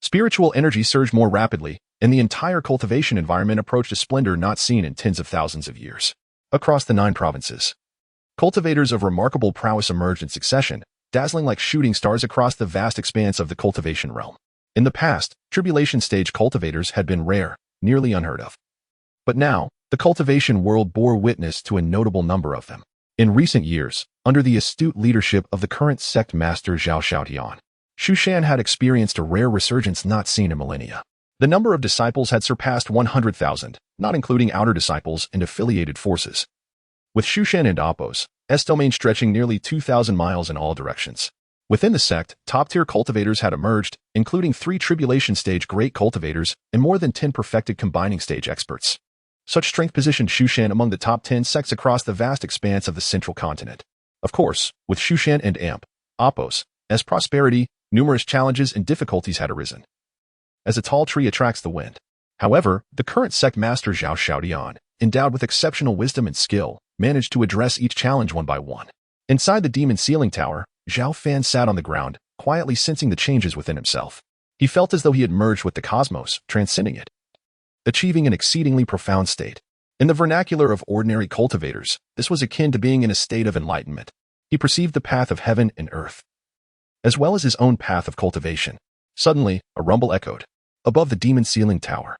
spiritual energy surged more rapidly, and the entire cultivation environment approached a splendor not seen in tens of thousands of years. Across the 9 provinces, cultivators of remarkable prowess emerged in succession, dazzling like shooting stars across the vast expanse of the cultivation realm. In the past, tribulation stage cultivators had been rare, nearly unheard of. But now, the cultivation world bore witness to a notable number of them. In recent years, under the astute leadership of the current sect master Zhao Fan, Shushan had experienced a rare resurgence not seen in millennia. The number of disciples had surpassed 100,000, not including outer disciples and affiliated forces, with Shushan and Appos, S-domain stretching nearly 2,000 miles in all directions. Within the sect, top-tier cultivators had emerged, including 3 tribulation stage great cultivators and more than 10 perfected combining stage experts. Such strength positioned Shushan among the top 10 sects across the vast expanse of the central continent. Of course, with Shushan and Appos, as prosperity, numerous challenges and difficulties had arisen. As a tall tree attracts the wind. However, the current sect master Zhao Fan, endowed with exceptional wisdom and skill, managed to address each challenge one by one. Inside the demon sealing tower, Zhao Fan sat on the ground, quietly sensing the changes within himself. He felt as though he had merged with the cosmos, transcending it, achieving an exceedingly profound state. In the vernacular of ordinary cultivators, this was akin to being in a state of enlightenment. He perceived the path of heaven and earth, as well as his own path of cultivation. Suddenly, a rumble echoed above the demon sealing tower.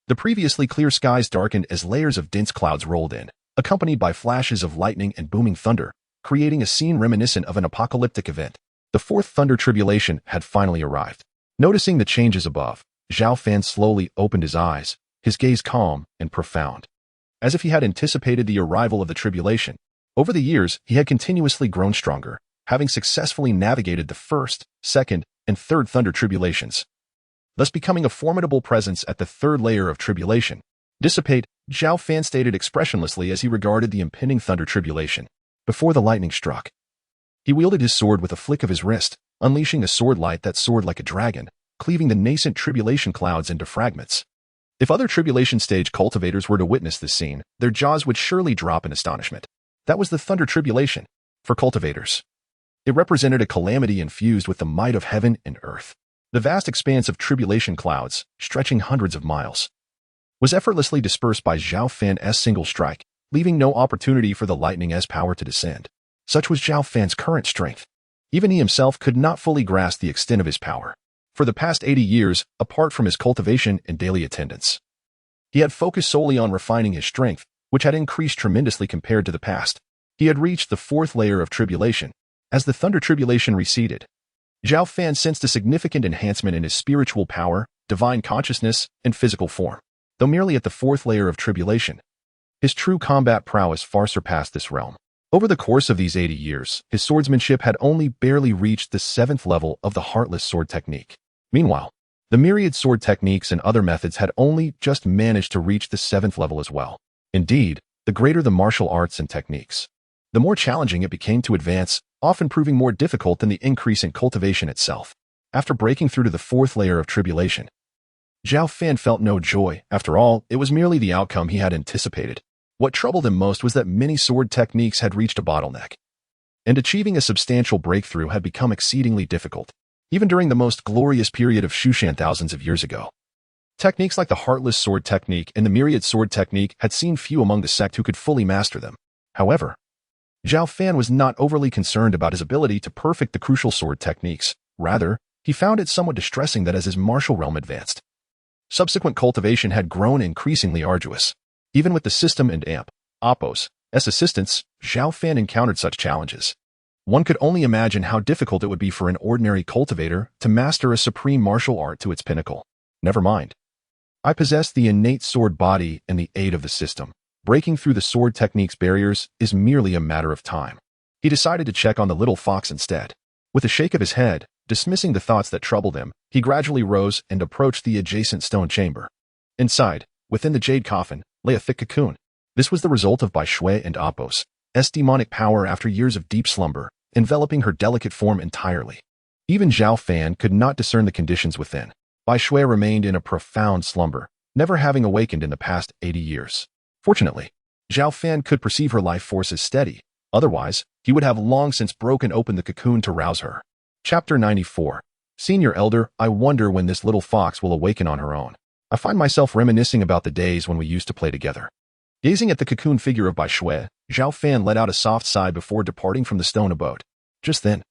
The previously clear skies darkened as layers of dense clouds rolled in, accompanied by flashes of lightning and booming thunder, creating a scene reminiscent of an apocalyptic event. The 4th thunder tribulation had finally arrived. Noticing the changes above, Zhao Fan slowly opened his eyes, his gaze calm and profound, as if he had anticipated the arrival of the tribulation. Over the years, he had continuously grown stronger, having successfully navigated the 1st, 2nd, and 3rd thunder tribulations, thus becoming a formidable presence at the 3rd layer of tribulation. Dissipate, Zhao Fan stated expressionlessly as he regarded the impending thunder tribulation. Before the lightning struck, he wielded his sword with a flick of his wrist, unleashing a sword light that soared like a dragon, cleaving the nascent tribulation clouds into fragments. If other tribulation stage cultivators were to witness this scene, their jaws would surely drop in astonishment. That was the thunder tribulation. For cultivators, it represented a calamity infused with the might of heaven and earth. The vast expanse of tribulation clouds, stretching hundreds of miles, was effortlessly dispersed by Zhao Fan's single strike, leaving no opportunity for the lightning's power to descend. Such was Zhao Fan's current strength. Even he himself could not fully grasp the extent of his power. For the past 80 years, apart from his cultivation and daily attendance, he had focused solely on refining his strength, which had increased tremendously compared to the past. He had reached the 4th layer of tribulation. As the thunder tribulation receded, Zhao Fan sensed a significant enhancement in his spiritual power, divine consciousness, and physical form. Though merely at the 4th layer of tribulation, his true combat prowess far surpassed this realm. Over the course of these 80 years, his swordsmanship had only barely reached the 7th level of the Heartless Sword technique. Meanwhile, the myriad sword techniques and other methods had only just managed to reach the 7th level as well. Indeed, the greater the martial arts and techniques, the more challenging it became to advance, often proving more difficult than the increase in cultivation itself. After breaking through to the 4th layer of tribulation, Zhao Fan felt no joy. After all, it was merely the outcome he had anticipated. What troubled him most was that many sword techniques had reached a bottleneck, and achieving a substantial breakthrough had become exceedingly difficult, even during the most glorious period of Shushan thousands of years ago. Techniques like the Heartless Sword technique and the Myriad Sword technique had seen few among the sect who could fully master them. However, Zhao Fan was not overly concerned about his ability to perfect the crucial sword techniques. Rather, he found it somewhat distressing that as his martial realm advanced, subsequent cultivation had grown increasingly arduous. Even with the system and Appos' assistance, Zhao Fan encountered such challenges. One could only imagine how difficult it would be for an ordinary cultivator to master a supreme martial art to its pinnacle. Never mind. I possess the innate sword body and the aid of the system. Breaking through the sword technique's barriers is merely a matter of time. He decided to check on the little fox instead. With a shake of his head, Dismissing the thoughts that troubled him, he gradually rose and approached the adjacent stone chamber. Inside, within the jade coffin, lay a thick cocoon. This was the result of Bai Shui and Apos' demonic power after years of deep slumber, enveloping her delicate form entirely. Even Zhao Fan could not discern the conditions within. Bai Shui remained in a profound slumber, never having awakened in the past 80 years. Fortunately, Zhao Fan could perceive her life force as steady. Otherwise, he would have long since broken open the cocoon to rouse her. Chapter 94. Senior Elder, I wonder when this little fox will awaken on her own. I find myself reminiscing about the days when we used to play together. Gazing at the cocoon figure of Bai Shui, Zhao Fan let out a soft sigh before departing from the stone abode. Just then,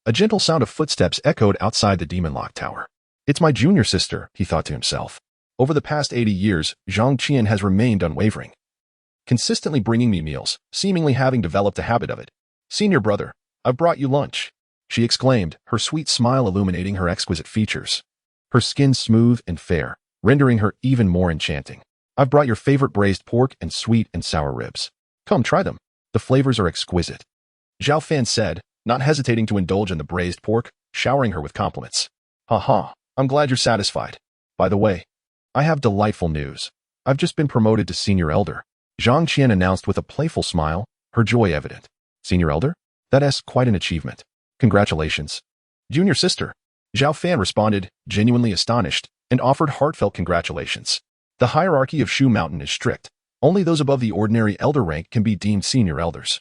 a gentle sound of footsteps echoed outside the demon lock tower. It's my junior sister, he thought to himself. Over the past 80 years, Zhang Qian has remained unwavering, consistently bringing me meals, seemingly having developed a habit of it. Senior brother, I've brought you lunch, she exclaimed, her sweet smile illuminating her exquisite features. Her skin smooth and fair, rendering her even more enchanting. I've brought your favorite braised pork and sweet and sour ribs. Come, try them. The flavors are exquisite. Zhao Fan said, not hesitating to indulge in the braised pork, showering her with compliments. I'm glad you're satisfied. By the way, I have delightful news. I've just been promoted to Senior Elder, Zhang Qian announced with a playful smile, her joy evident. Senior Elder? That's quite an achievement. Congratulations. Junior sister. Zhao Fan responded, genuinely astonished, and offered heartfelt congratulations. The hierarchy of Shu Mountain is strict. Only those above the ordinary elder rank can be deemed senior elders.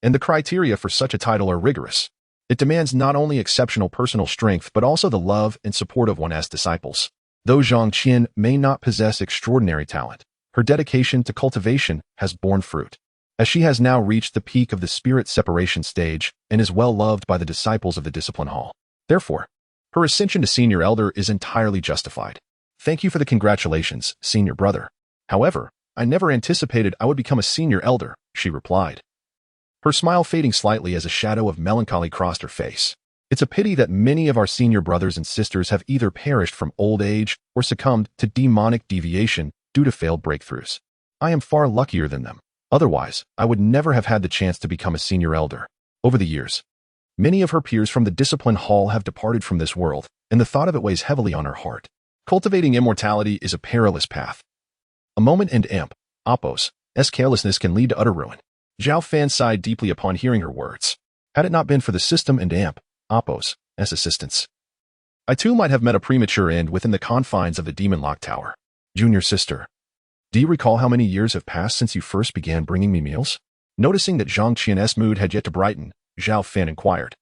And the criteria for such a title are rigorous. It demands not only exceptional personal strength but also the love and support of one's disciples. Though Zhang Qian may not possess extraordinary talent, her dedication to cultivation has borne fruit, as she has now reached the peak of the spirit separation stage and is well loved by the disciples of the discipline hall. Therefore, her ascension to senior elder is entirely justified. Thank you for the congratulations, senior brother. However, I never anticipated I would become a senior elder, she replied. Her smile fading slightly as a shadow of melancholy crossed her face. It's a pity that many of our senior brothers and sisters have either perished from old age or succumbed to demonic deviation due to failed breakthroughs. I am far luckier than them. Otherwise, I would never have had the chance to become a senior elder. Over the years, many of her peers from the discipline hall have departed from this world, and the thought of it weighs heavily on her heart. Cultivating immortality is a perilous path. A moment and Apos' carelessness can lead to utter ruin. Zhao Fan sighed deeply upon hearing her words. Had it not been for the system and Apos' assistance, I too might have met a premature end within the confines of the demon lock tower. Junior sister, do you recall how many years have passed since you first began bringing me meals? Noticing that Zhang Qian's mood had yet to brighten, Zhao Fan inquired,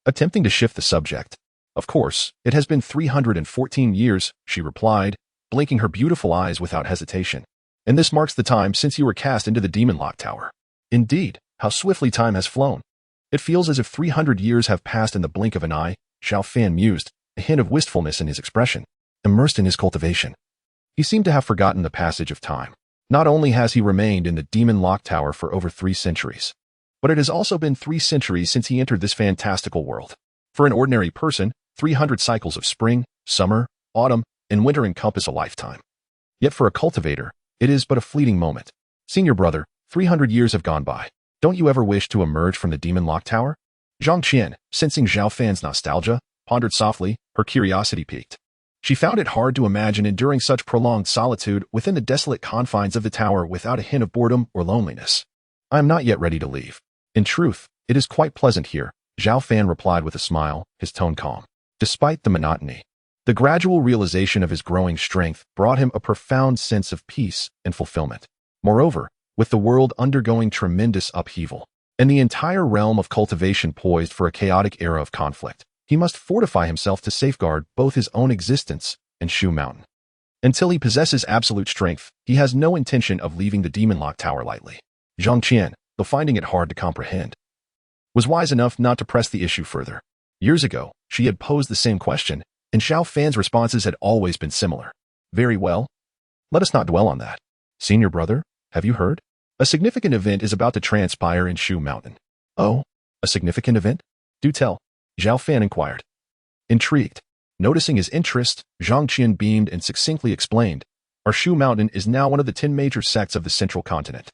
attempting to shift the subject. Of course, it has been 314 years, she replied, blinking her beautiful eyes without hesitation. And this marks the time since you were cast into the demon lock tower. Indeed, how swiftly time has flown. It feels as if 300 years have passed in the blink of an eye, Zhao Fan mused, a hint of wistfulness in his expression. Immersed in his cultivation, he seemed to have forgotten the passage of time. Not only has he remained in the demon lock tower for over 3 centuries, but it has also been 3 centuries since he entered this fantastical world. For an ordinary person, 300 cycles of spring, summer, autumn, and winter encompass a lifetime. Yet for a cultivator, it is but a fleeting moment. Senior brother, 300 years have gone by. Don't you ever wish to emerge from the demon lock tower? Zhang Qian, sensing Zhao Fan's nostalgia, pondered softly, her curiosity piqued. She found it hard to imagine enduring such prolonged solitude within the desolate confines of the tower without a hint of boredom or loneliness. I am not yet ready to leave. In truth, it is quite pleasant here, Zhao Fan replied with a smile, his tone calm. Despite the monotony, the gradual realization of his growing strength brought him a profound sense of peace and fulfillment. Moreover, with the world undergoing tremendous upheaval, and the entire realm of cultivation poised for a chaotic era of conflict, he must fortify himself to safeguard both his own existence and Shu Mountain. Until he possesses absolute strength, he has no intention of leaving the demon lock tower lightly. Zhang Qian, though finding it hard to comprehend, was wise enough not to press the issue further. Years ago, she had posed the same question, and Zhao Fan's responses had always been similar. Very well. Let us not dwell on that. Senior brother, have you heard? A significant event is about to transpire in Shu Mountain. Oh, a significant event? Do tell, Zhao Fan inquired. Intrigued. Noticing his interest, Zhang Qian beamed and succinctly explained, our Shu Mountain is now one of the 10 major sects of the central continent.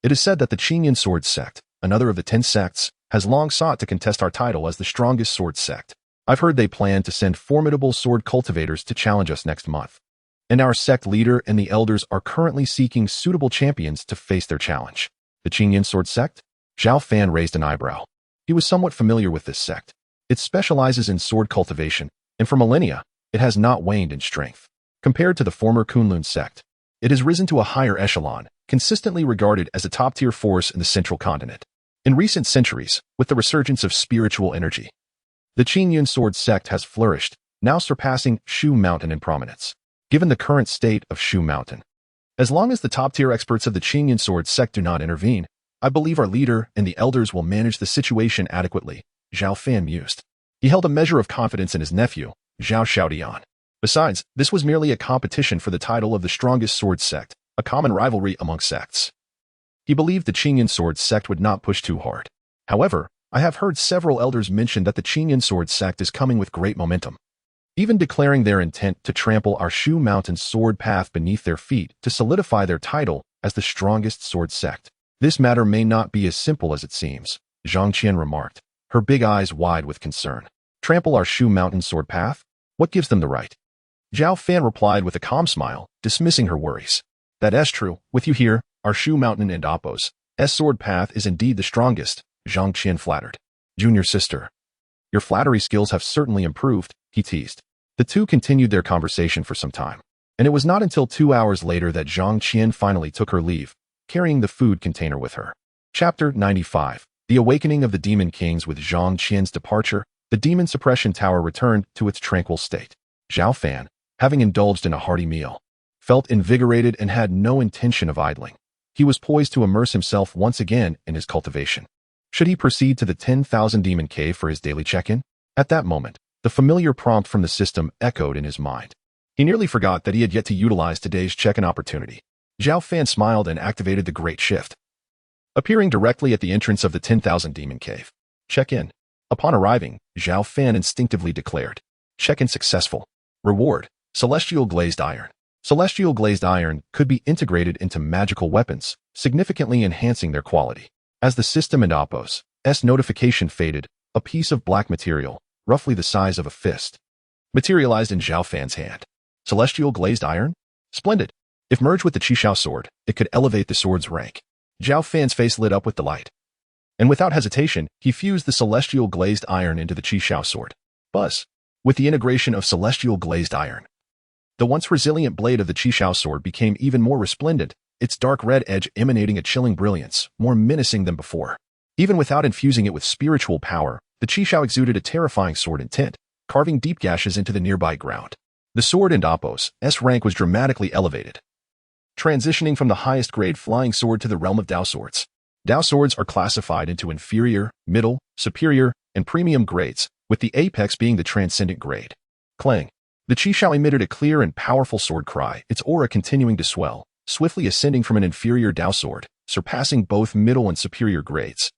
It is said that the Qingyan Sword sect, another of the 10 sects, has long sought to contest our title as the strongest sword sect. I've heard they plan to send formidable sword cultivators to challenge us next month. And our sect leader and the elders are currently seeking suitable champions to face their challenge. The Qingyan Sword Sect? Zhao Fan raised an eyebrow. He was somewhat familiar with this sect. It specializes in sword cultivation, and for millennia, it has not waned in strength. Compared to the former Kunlun sect, it has risen to a higher echelon, consistently regarded as a top-tier force in the central continent. In recent centuries, with the resurgence of spiritual energy, the Qingyan Sword Sect has flourished, now surpassing Shu Mountain in prominence. Given the current state of Shu Mountain, as long as the top-tier experts of the Qingyan Sword Sect do not intervene, I believe our leader and the elders will manage the situation adequately, Zhao Fan mused. He held a measure of confidence in his nephew, Zhao Xiaodian. Besides, this was merely a competition for the title of the strongest sword sect, a common rivalry among sects. He believed the Qingyan Sword Sect would not push too hard. However, I have heard several elders mention that the Qingyan Sword Sect is coming with great momentum, even declaring their intent to trample our Shu Mountain sword path beneath their feet to solidify their title as the strongest sword sect. This matter may not be as simple as it seems, Zhang Qian remarked, her big eyes wide with concern. Trample our Shu Mountain sword path? What gives them the right? Zhao Fan replied with a calm smile, dismissing her worries. That is true. With you here, our Shu Mountain and Appo's sword path is indeed the strongest, Zhang Qian flattered. Junior sister. Your flattery skills have certainly improved, he teased. The two continued their conversation for some time, and it was not until 2 hours later that Zhang Qian finally took her leave, carrying the food container with her. Chapter 95. The Awakening of the Demon Kings. With Zhang Qian's departure, the Demon Suppression Tower returned to its tranquil state. Zhao Fan, having indulged in a hearty meal, felt invigorated and had no intention of idling. He was poised to immerse himself once again in his cultivation. Should he proceed to the 10,000 Demon Cave for his daily check-in? At that moment, the familiar prompt from the system echoed in his mind. He nearly forgot that he had yet to utilize today's check-in opportunity. Zhao Fan smiled and activated the Great Shift, appearing directly at the entrance of the 10,000 Demon Cave. Check-in. Upon arriving, Zhao Fan instinctively declared, check-in successful. Reward, Celestial Glazed Iron. Celestial Glazed Iron could be integrated into magical weapons, significantly enhancing their quality. As the system and Appo's notification faded, a piece of black material, roughly the size of a fist, materialized in Zhao Fan's hand. Celestial Glazed Iron? Splendid. If merged with the Qishao sword, it could elevate the sword's rank. Zhao Fan's face lit up with delight, and without hesitation, he fused the Celestial Glazed Iron into the Qishao sword. Buzz. With the integration of Celestial Glazed Iron, the once resilient blade of the Qishao sword became even more resplendent, its dark red edge emanating a chilling brilliance, more menacing than before. Even without infusing it with spiritual power, the Qishao exuded a terrifying sword intent, carving deep gashes into the nearby ground. The sword in Appo's rank was dramatically elevated, transitioning from the highest grade flying sword to the realm of Dao swords. Dao swords are classified into inferior, middle, superior, and premium grades, with the apex being the transcendent grade. Clang. The Qishao emitted a clear and powerful sword cry, its aura continuing to swell, swiftly ascending from an inferior Dao sword, surpassing both middle and superior grades,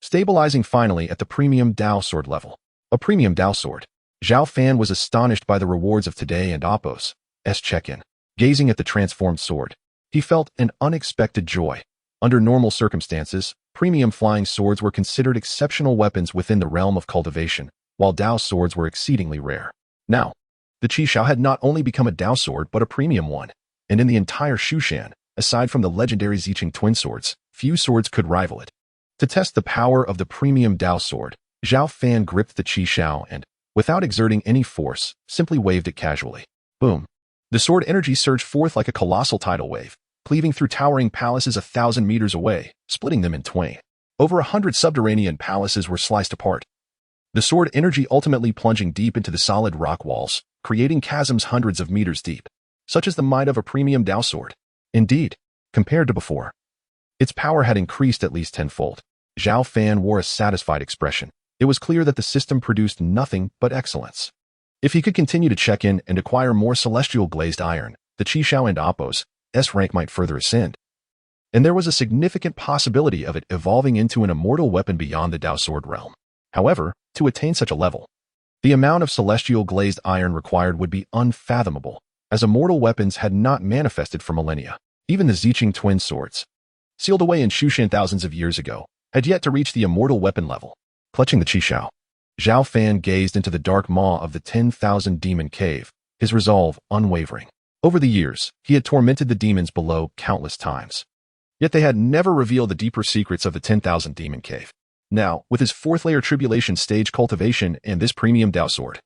stabilizing finally at the premium Dao sword level. A premium Dao sword. Zhao Fan was astonished by the rewards of today and Appo's check-in. Gazing at the transformed sword, he felt an unexpected joy. Under normal circumstances, premium flying swords were considered exceptional weapons within the realm of cultivation, while Dao swords were exceedingly rare. Now, the Qishao had not only become a Dao sword but a premium one, and in the entire Shushan, aside from the legendary Ziqing twin swords, few swords could rival it. To test the power of the premium Dao sword, Zhao Fan gripped the Qishao and, without exerting any force, simply waved it casually. Boom. The sword energy surged forth like a colossal tidal wave, cleaving through towering palaces 1,000 meters away, splitting them in twain. Over 100 subterranean palaces were sliced apart, the sword energy ultimately plunging deep into the solid rock walls, creating chasms hundreds of meters deep. Such is the might of a premium Dao sword. Indeed, compared to before, its power had increased at least tenfold. Zhao Fan wore a satisfied expression. It was clear that the system produced nothing but excellence. If he could continue to check in and acquire more celestial glazed iron, the Qishao and Appo's rank might further ascend. And there was a significant possibility of it evolving into an immortal weapon beyond the Dao sword realm. However, to attain such a level, the amount of celestial glazed iron required would be unfathomable, as immortal weapons had not manifested for millennia. Even the Ziqing twin swords, sealed away in Shushan thousands of years ago, had yet to reach the immortal weapon level. Clutching the Qishao, Zhao Fan gazed into the dark maw of the 10,000 demon cave, his resolve unwavering. Over the years, he had tormented the demons below countless times. Yet they had never revealed the deeper secrets of the 10,000 demon cave. Now, with his fourth-layer tribulation stage cultivation and this premium Dao sword,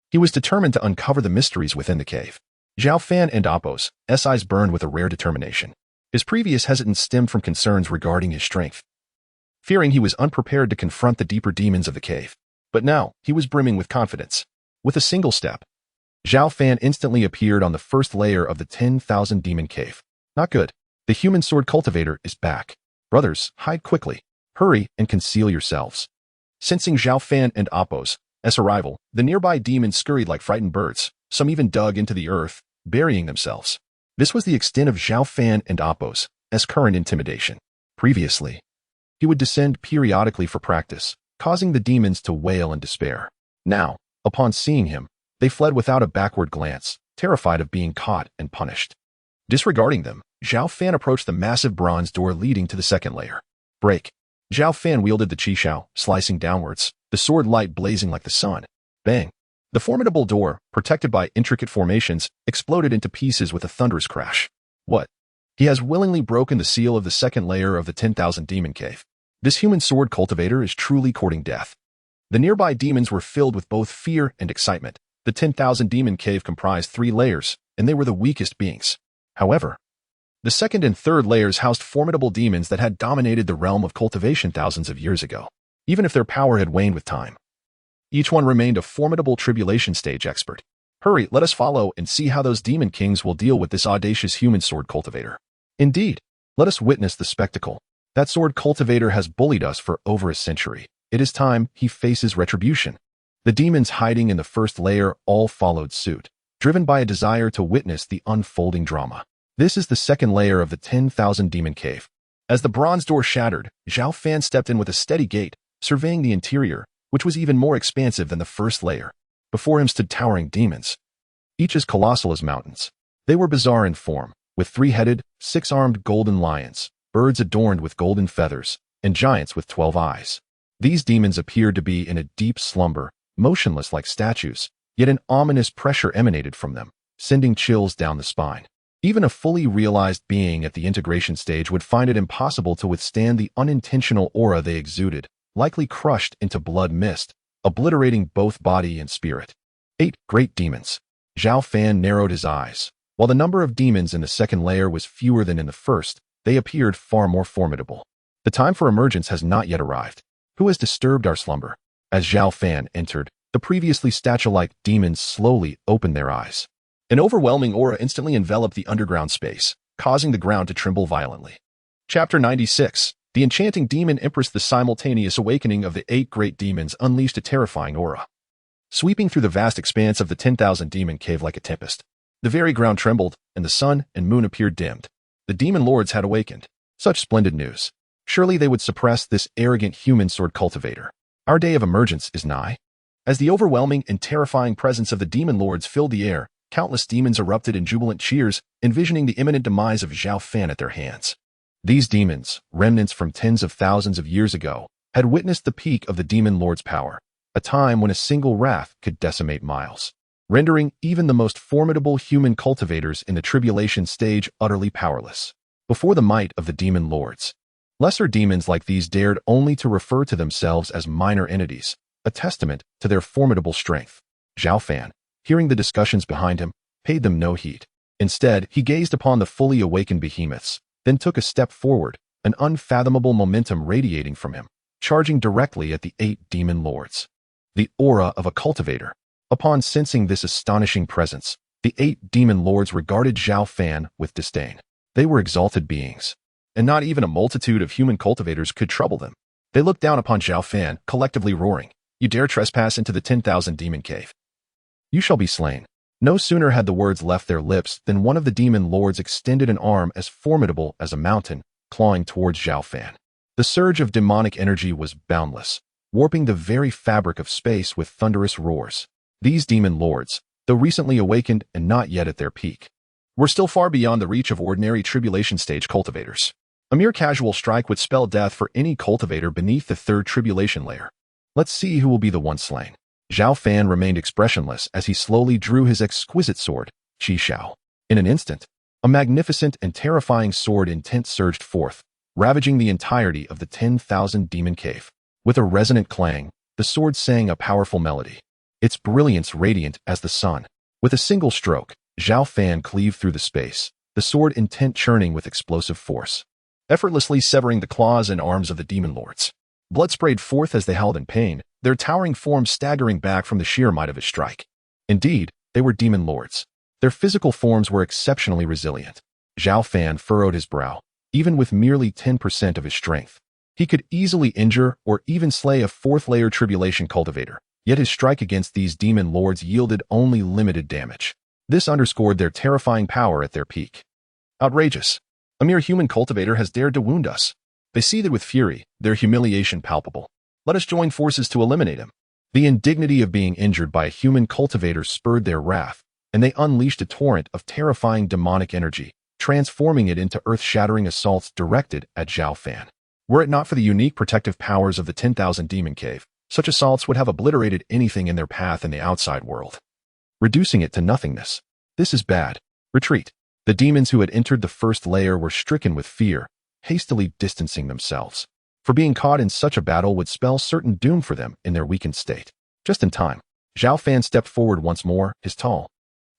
he was determined to uncover the mysteries within the cave. Zhao Fan and Appo's eyes burned with a rare determination. His previous hesitance stemmed from concerns regarding his strength, fearing he was unprepared to confront the deeper demons of the cave. But now, he was brimming with confidence. With a single step, Zhao Fan instantly appeared on the first layer of the 10,000 demon cave. Not good. The human sword cultivator is back. Brothers, hide quickly. Hurry and conceal yourselves. Sensing Zhao Fan and Appo's arrival, the nearby demons scurried like frightened birds. Some even dug into the earth, burying themselves. This was the extent of Zhao Fan and Appo's current intimidation. Previously, he would descend periodically for practice, causing the demons to wail in despair. Now, upon seeing him, they fled without a backward glance, terrified of being caught and punished. Disregarding them, Zhao Fan approached the massive bronze door leading to the second layer. Break. Zhao Fan wielded the Qishao, slicing downwards, the sword light blazing like the sun. Bang. The formidable door, protected by intricate formations, exploded into pieces with a thunderous crash. What? He has willingly broken the seal of the second layer of the 10,000 demon cave. This human sword cultivator is truly courting death. The nearby demons were filled with both fear and excitement. The 10,000 demon cave comprised 3 layers, and they were the weakest beings. However, the second and third layers housed formidable demons that had dominated the realm of cultivation thousands of years ago, even if their power had waned with time. Each one remained a formidable tribulation stage expert. Hurry, let us follow and see how those demon kings will deal with this audacious human sword cultivator. Indeed, let us witness the spectacle. That sword cultivator has bullied us for over a century. It is time he faces retribution. The demons hiding in the first layer all followed suit, driven by a desire to witness the unfolding drama. This is the second layer of the 10,000 demon cave. As the bronze door shattered, Zhao Fan stepped in with a steady gait, surveying the interior, which was even more expansive than the first layer. Before him stood towering demons, each as colossal as mountains. They were bizarre in form, with 3-headed, 6-armed golden lions, birds adorned with golden feathers, and giants with 12 eyes. These demons appeared to be in a deep slumber, motionless like statues, yet an ominous pressure emanated from them, sending chills down the spine. Even a fully realized being at the integration stage would find it impossible to withstand the unintentional aura they exuded, likely crushed into blood mist, obliterating both body and spirit. 8 great demons. Zhao Fan narrowed his eyes. While the number of demons in the second layer was fewer than in the first, they appeared far more formidable. The time for emergence has not yet arrived. Who has disturbed our slumber? As Zhao Fan entered, the previously statue-like demons slowly opened their eyes. An overwhelming aura instantly enveloped the underground space, causing the ground to tremble violently. Chapter 96. The enchanting demon empress. The simultaneous awakening of the 8 great demons unleashed a terrifying aura, sweeping through the vast expanse of the 10,000 demon cave like a tempest. The very ground trembled, and the sun and moon appeared dimmed. The demon lords had awakened. Such splendid news. Surely they would suppress this arrogant human sword cultivator. Our day of emergence is nigh. As the overwhelming and terrifying presence of the demon lords filled the air, countless demons erupted in jubilant cheers, envisioning the imminent demise of Zhao Fan at their hands. These demons, remnants from tens of thousands of years ago, had witnessed the peak of the demon lord's power, a time when a single wrath could decimate miles, rendering even the most formidable human cultivators in the tribulation stage utterly powerless. Before the might of the demon lords, lesser demons like these dared only to refer to themselves as minor entities, a testament to their formidable strength. Zhao Fan, hearing the discussions behind him, paid them no heed. Instead, he gazed upon the fully awakened behemoths, then took a step forward, an unfathomable momentum radiating from him, charging directly at the 8 demon lords. The aura of a cultivator. Upon sensing this astonishing presence, the 8 demon lords regarded Zhao Fan with disdain. They were exalted beings, and not even a multitude of human cultivators could trouble them. They looked down upon Zhao Fan, collectively roaring, "You dare trespass into the 10,000 demon cave? You shall be slain." No sooner had the words left their lips than one of the demon lords extended an arm as formidable as a mountain, clawing towards Zhao Fan. The surge of demonic energy was boundless, warping the very fabric of space with thunderous roars. These demon lords, though recently awakened and not yet at their peak, were still far beyond the reach of ordinary tribulation stage cultivators. A mere casual strike would spell death for any cultivator beneath the 3rd tribulation layer. Let's see who will be the one slain. Zhao Fan remained expressionless as he slowly drew his exquisite sword, Qi Shao. In an instant, a magnificent and terrifying sword intent surged forth, ravaging the entirety of the 10,000 demon cave. With a resonant clang, the sword sang a powerful melody, its brilliance radiant as the sun. With a single stroke, Zhao Fan cleaved through the space, the sword intent churning with explosive force, effortlessly severing the claws and arms of the demon lords. Blood sprayed forth as they howled in pain, their towering forms staggering back from the sheer might of his strike. Indeed, they were demon lords. Their physical forms were exceptionally resilient. Zhao Fan furrowed his brow. Even with merely 10% of his strength, he could easily injure or even slay a fourth-layer tribulation cultivator, yet his strike against these demon lords yielded only limited damage. This underscored their terrifying power at their peak. Outrageous. A mere human cultivator has dared to wound us. They seethed with fury, their humiliation palpable. Let us join forces to eliminate him. The indignity of being injured by a human cultivator spurred their wrath, and they unleashed a torrent of terrifying demonic energy, transforming it into earth-shattering assaults directed at Zhao Fan. Were it not for the unique protective powers of the 10,000 Demon Cave, such assaults would have obliterated anything in their path in the outside world, reducing it to nothingness. This is bad. Retreat. The demons who had entered the first layer were stricken with fear, hastily distancing themselves. For being caught in such a battle would spell certain doom for them in their weakened state. Just in time, Zhao Fan stepped forward once more, his tall,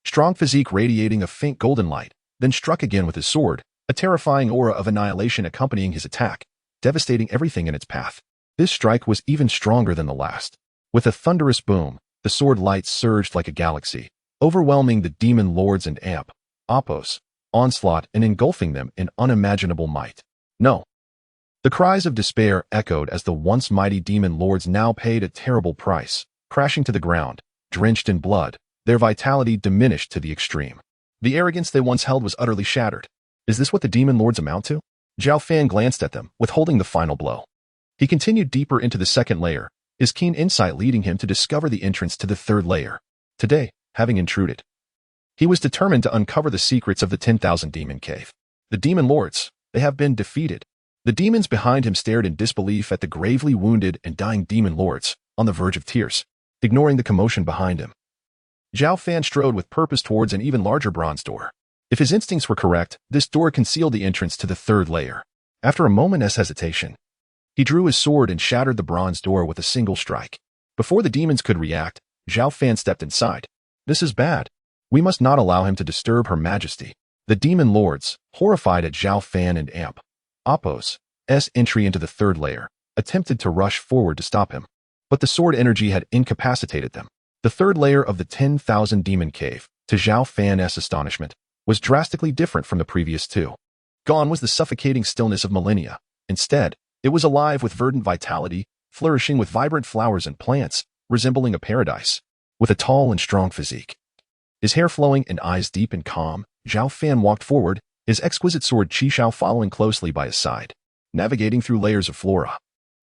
strong physique radiating a faint golden light, then struck again with his sword, a terrifying aura of annihilation accompanying his attack, devastating everything in its path. This strike was even stronger than the last. With a thunderous boom, the sword light surged like a galaxy, overwhelming the demon lords and Oppos, onslaught and engulfing them in unimaginable might. No. The cries of despair echoed as the once mighty demon lords now paid a terrible price, crashing to the ground, drenched in blood, their vitality diminished to the extreme. The arrogance they once held was utterly shattered. Is this what the demon lords amount to? Zhao Fan glanced at them, withholding the final blow. He continued deeper into the second layer, his keen insight leading him to discover the entrance to the third layer. Today, having intruded, he was determined to uncover the secrets of the 10,000 Demon Cave. The demon lords, they have been defeated. The demons behind him stared in disbelief at the gravely wounded and dying demon lords, on the verge of tears, ignoring the commotion behind him. Zhao Fan strode with purpose towards an even larger bronze door. If his instincts were correct, this door concealed the entrance to the third layer. After a moment's hesitation, he drew his sword and shattered the bronze door with a single strike. Before the demons could react, Zhao Fan stepped inside. This is bad. We must not allow him to disturb Her Majesty. The demon lords, horrified at Zhao Fan and Oppos' entry into the third layer, attempted to rush forward to stop him. But the sword energy had incapacitated them. The third layer of the 10,000 Demon Cave, to Zhao Fan's astonishment, was drastically different from the previous two. Gone was the suffocating stillness of millennia. Instead, it was alive with verdant vitality, flourishing with vibrant flowers and plants, resembling a paradise. With a tall and strong physique, his hair flowing and eyes deep and calm, Zhao Fan walked forward, his exquisite sword Qi Shao following closely by his side. Navigating through layers of flora,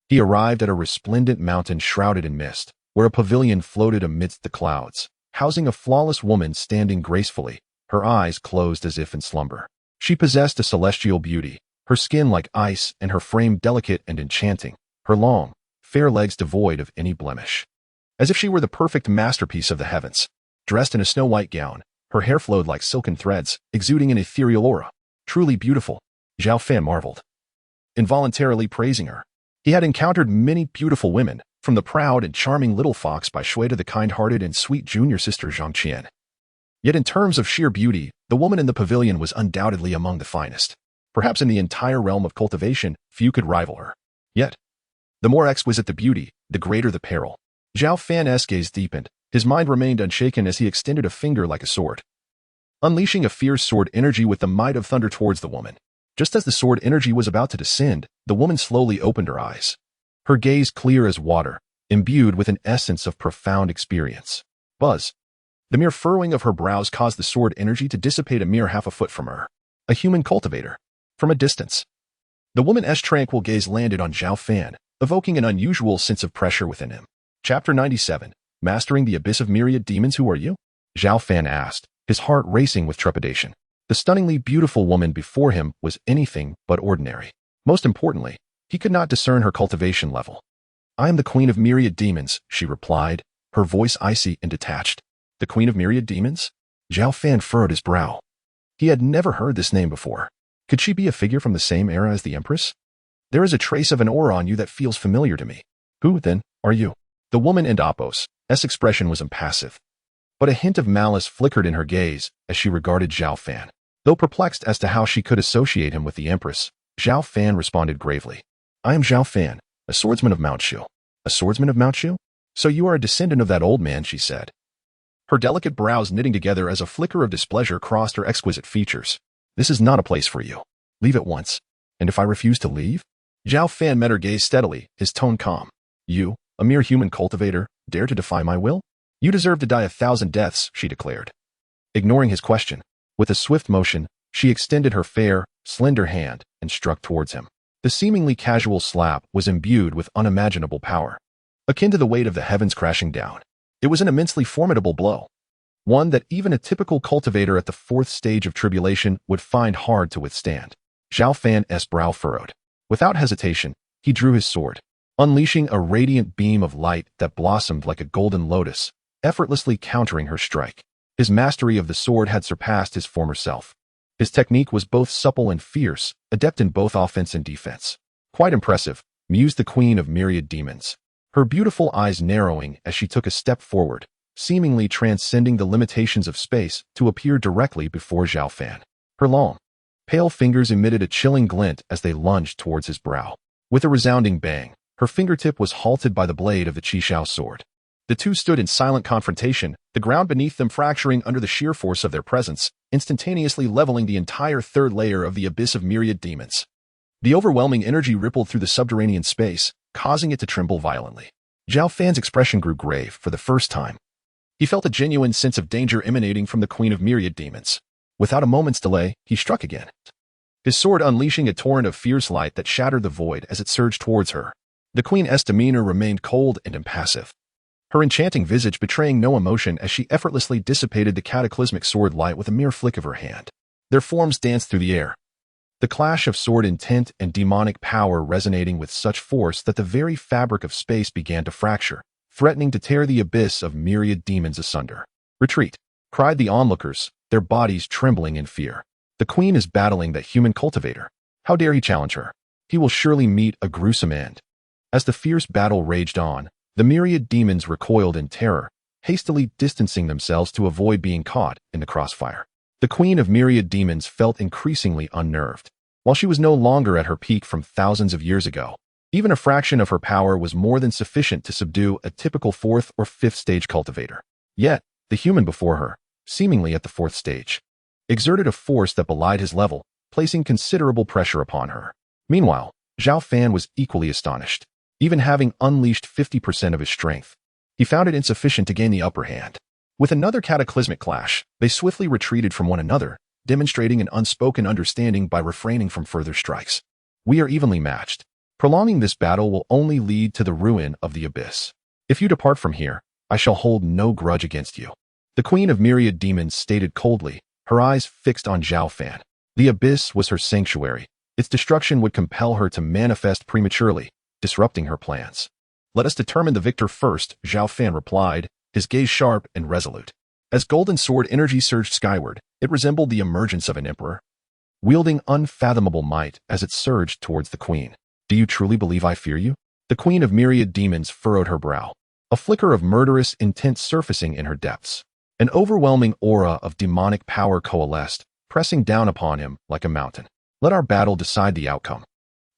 he arrived at a resplendent mountain shrouded in mist, where a pavilion floated amidst the clouds, housing a flawless woman standing gracefully, her eyes closed as if in slumber. She possessed a celestial beauty, her skin like ice and her frame delicate and enchanting, her long, fair legs devoid of any blemish. As if she were the perfect masterpiece of the heavens. Dressed in a snow-white gown, her hair flowed like silken threads, exuding an ethereal aura. Truly beautiful, Zhao Fan marveled, involuntarily praising her. He had encountered many beautiful women, from the proud and charming little fox Bai Shui to the kind-hearted and sweet junior sister Zhang Qian. Yet in terms of sheer beauty, the woman in the pavilion was undoubtedly among the finest. Perhaps in the entire realm of cultivation, few could rival her. Yet, the more exquisite the beauty, the greater the peril. Zhao Fan's gaze deepened. His mind remained unshaken as he extended a finger like a sword, unleashing a fierce sword energy with the might of thunder towards the woman. Just as the sword energy was about to descend, the woman slowly opened her eyes. Her gaze clear as water, imbued with an essence of profound experience. Buzz. The mere furrowing of her brows caused the sword energy to dissipate a mere half a foot from her. A human cultivator. From a distance, the woman's tranquil gaze landed on Zhao Fan, evoking an unusual sense of pressure within him. Chapter 97. Mastering the Abyss of Myriad Demons. Who are you? Zhao Fan asked, his heart racing with trepidation. The stunningly beautiful woman before him was anything but ordinary. Most importantly, he could not discern her cultivation level. I am the Queen of Myriad Demons, she replied, her voice icy and detached. The Queen of Myriad Demons? Zhao Fan furrowed his brow. He had never heard this name before. Could she be a figure from the same era as the Empress? There is a trace of an aura on you that feels familiar to me. Who, then, are you? The woman in Apos' expression was impassive, but a hint of malice flickered in her gaze as she regarded Zhao Fan. Though perplexed as to how she could associate him with the Empress, Zhao Fan responded gravely. I am Zhao Fan, a swordsman of Mount Shu. A swordsman of Mount Shu? So you are a descendant of that old man, she said. Her delicate brows knitting together as a flicker of displeasure crossed her exquisite features. This is not a place for you. Leave at once. And if I refuse to leave? Zhao Fan met her gaze steadily, his tone calm. You, a mere human cultivator, dare to defy my will? You deserve to die 1,000 deaths, she declared. Ignoring his question, with a swift motion, she extended her fair, slender hand and struck towards him. The seemingly casual slap was imbued with unimaginable power, akin to the weight of the heavens crashing down. It was an immensely formidable blow, one that even a typical cultivator at the 4th stage of tribulation would find hard to withstand. Zhao Fan's brow furrowed. Without hesitation, he drew his sword, unleashing a radiant beam of light that blossomed like a golden lotus, effortlessly countering her strike. His mastery of the sword had surpassed his former self. His technique was both supple and fierce, adept in both offense and defense. Quite impressive, mused the Queen of Myriad Demons, her beautiful eyes narrowing as she took a step forward, seemingly transcending the limitations of space to appear directly before Zhao Fan. Her long, pale fingers emitted a chilling glint as they lunged towards his brow. With a resounding bang, her fingertip was halted by the blade of the Qishao sword. The two stood in silent confrontation, the ground beneath them fracturing under the sheer force of their presence, instantaneously leveling the entire 3rd layer of the abyss of myriad demons. The overwhelming energy rippled through the subterranean space, causing it to tremble violently. Zhao Fan's expression grew grave for the first time. He felt a genuine sense of danger emanating from the Queen of Myriad Demons. Without a moment's delay, he struck again, his sword unleashing a torrent of fierce light that shattered the void as it surged towards her. The Queen's demeanor remained cold and impassive, her enchanting visage betraying no emotion as she effortlessly dissipated the cataclysmic sword light with a mere flick of her hand. Their forms danced through the air, the clash of sword intent and demonic power resonating with such force that the very fabric of space began to fracture, threatening to tear the abyss of myriad demons asunder. Retreat, cried the onlookers, their bodies trembling in fear. The Queen is battling that human cultivator. How dare he challenge her? He will surely meet a gruesome end. As the fierce battle raged on, the myriad demons recoiled in terror, hastily distancing themselves to avoid being caught in the crossfire. The Queen of Myriad Demons felt increasingly unnerved. While she was no longer at her peak from thousands of years ago, even a fraction of her power was more than sufficient to subdue a typical 4th or 5th stage cultivator. Yet, the human before her, seemingly at the 4th stage, exerted a force that belied his level, placing considerable pressure upon her. Meanwhile, Zhao Fan was equally astonished. Even having unleashed 50% of his strength, he found it insufficient to gain the upper hand. With another cataclysmic clash, they swiftly retreated from one another, demonstrating an unspoken understanding by refraining from further strikes. We are evenly matched. Prolonging this battle will only lead to the ruin of the abyss. If you depart from here, I shall hold no grudge against you. The Queen of Myriad Demons stated coldly, her eyes fixed on Zhao Fan. The abyss was her sanctuary. Its destruction would compel her to manifest prematurely, disrupting her plans. Let us determine the victor first, Zhao Fan replied, his gaze sharp and resolute. As golden sword energy surged skyward, it resembled the emergence of an emperor, wielding unfathomable might as it surged towards the Queen. Do you truly believe I fear you? The Queen of Myriad Demons furrowed her brow, a flicker of murderous intent surfacing in her depths. An overwhelming aura of demonic power coalesced, pressing down upon him like a mountain. Let our battle decide the outcome.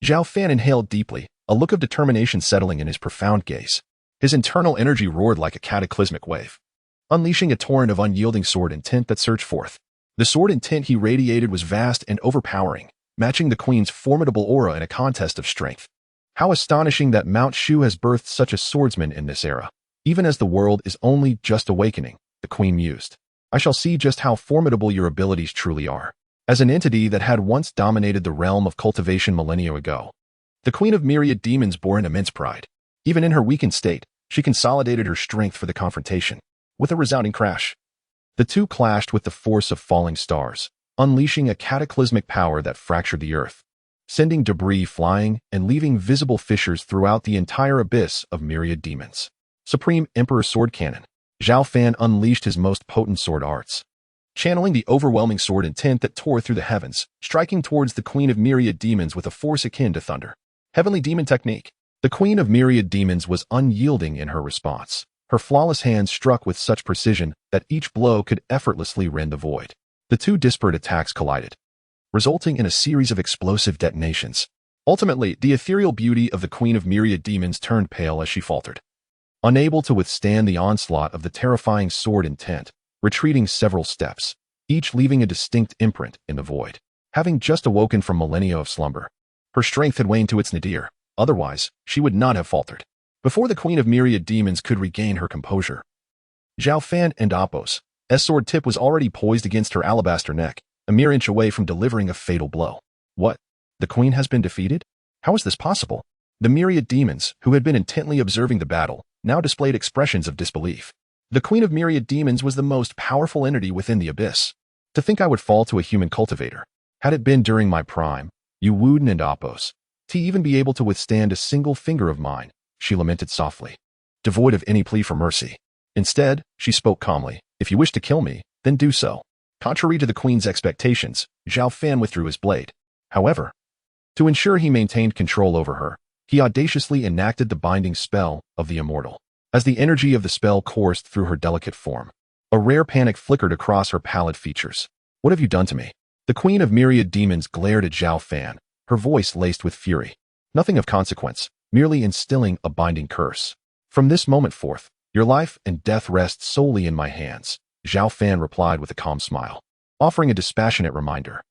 Zhao Fan inhaled deeply, a look of determination settling in his profound gaze. His internal energy roared like a cataclysmic wave, unleashing a torrent of unyielding sword intent that surged forth. The sword intent he radiated was vast and overpowering, matching the Queen's formidable aura in a contest of strength. How astonishing that Mount Shu has birthed such a swordsman in this era. Even as the world is only just awakening, the Queen mused. I shall see just how formidable your abilities truly are. As an entity that had once dominated the realm of cultivation millennia ago, the Queen of Myriad Demons bore an immense pride. Even in her weakened state, she consolidated her strength for the confrontation. With a resounding crash, the two clashed with the force of falling stars, unleashing a cataclysmic power that fractured the earth, sending debris flying and leaving visible fissures throughout the entire abyss of myriad demons. Supreme Emperor Sword Cannon. Zhao Fan unleashed his most potent sword arts, channeling the overwhelming sword intent that tore through the heavens, striking towards the Queen of Myriad Demons with a force akin to thunder. Heavenly Demon Technique. The Queen of Myriad Demons was unyielding in her response. Her flawless hands struck with such precision that each blow could effortlessly rend the void. The two disparate attacks collided, resulting in a series of explosive detonations. Ultimately, the ethereal beauty of the Queen of Myriad Demons turned pale as she faltered, unable to withstand the onslaught of the terrifying sword intent, retreating several steps, each leaving a distinct imprint in the void. Having just awoken from millennia of slumber, her strength had waned to its nadir. Otherwise, she would not have faltered. Before the Queen of Myriad Demons could regain her composure, Zhao Fan and Apos' sword tip was already poised against her alabaster neck, a mere inch away from delivering a fatal blow. What? The Queen has been defeated? How is this possible? The Myriad Demons, who had been intently observing the battle, now displayed expressions of disbelief. The Queen of Myriad Demons was the most powerful entity within the abyss. To think I would fall to a human cultivator. Had it been during my prime, you Wooden and Apos, to even be able to withstand a single finger of mine, she lamented softly, devoid of any plea for mercy. Instead, she spoke calmly. If you wish to kill me, then do so. Contrary to the Queen's expectations, Zhao Fan withdrew his blade. However, to ensure he maintained control over her, he audaciously enacted the binding spell of the Immortal. As the energy of the spell coursed through her delicate form, a rare panic flickered across her pallid features. What have you done to me? The Queen of Myriad Demons glared at Zhao Fan, her voice laced with fury. Nothing of consequence, merely instilling a binding curse. From this moment forth, your life and death rest solely in my hands, Zhao Fan replied with a calm smile, offering a dispassionate reminder.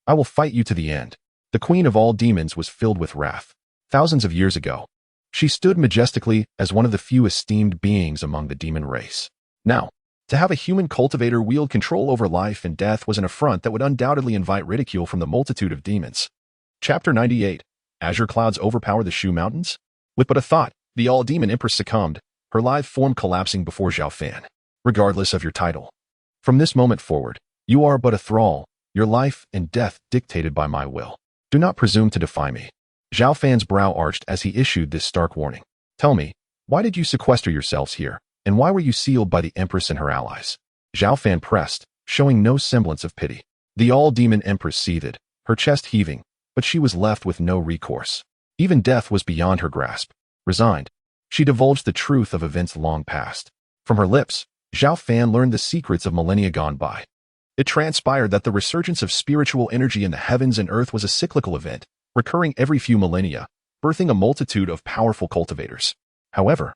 I will fight you to the end. The Queen of all demons was filled with wrath. Thousands of years ago, she stood majestically as one of the few esteemed beings among the demon race. Now, to have a human cultivator wield control over life and death was an affront that would undoubtedly invite ridicule from the multitude of demons. Chapter 98. Azure clouds overpower the Shu Mountains? With but a thought, the all-demon empress succumbed, her lithe form collapsing before Zhao Fan. Regardless of your title, from this moment forward, you are but a thrall, your life and death dictated by my will. Do not presume to defy me. Zhao Fan's brow arched as he issued this stark warning. Tell me, why did you sequester yourselves here, and why were you sealed by the Empress and her allies? Zhao Fan pressed, showing no semblance of pity. The all-demon Empress seethed, her chest heaving, but she was left with no recourse. Even death was beyond her grasp. Resigned, she divulged the truth of events long past. From her lips, Zhao Fan learned the secrets of millennia gone by. It transpired that the resurgence of spiritual energy in the heavens and earth was a cyclical event, recurring every few millennia, birthing a multitude of powerful cultivators. However,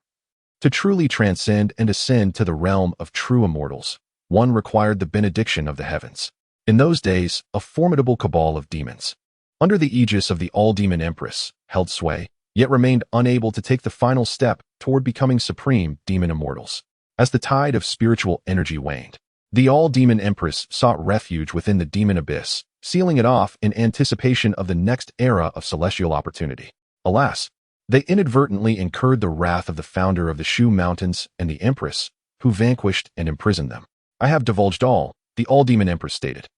to truly transcend and ascend to the realm of true immortals, one required the benediction of the heavens. In those days, a formidable cabal of demons, under the aegis of the all-demon empress, held sway, yet remained unable to take the final step toward becoming supreme demon immortals. As the tide of spiritual energy waned, the all-demon empress sought refuge within the demon abyss, sealing it off in anticipation of the next era of celestial opportunity. Alas, they inadvertently incurred the wrath of the founder of the Shu Mountains and the empress, who vanquished and imprisoned them. I have divulged all, the all-demon empress stated,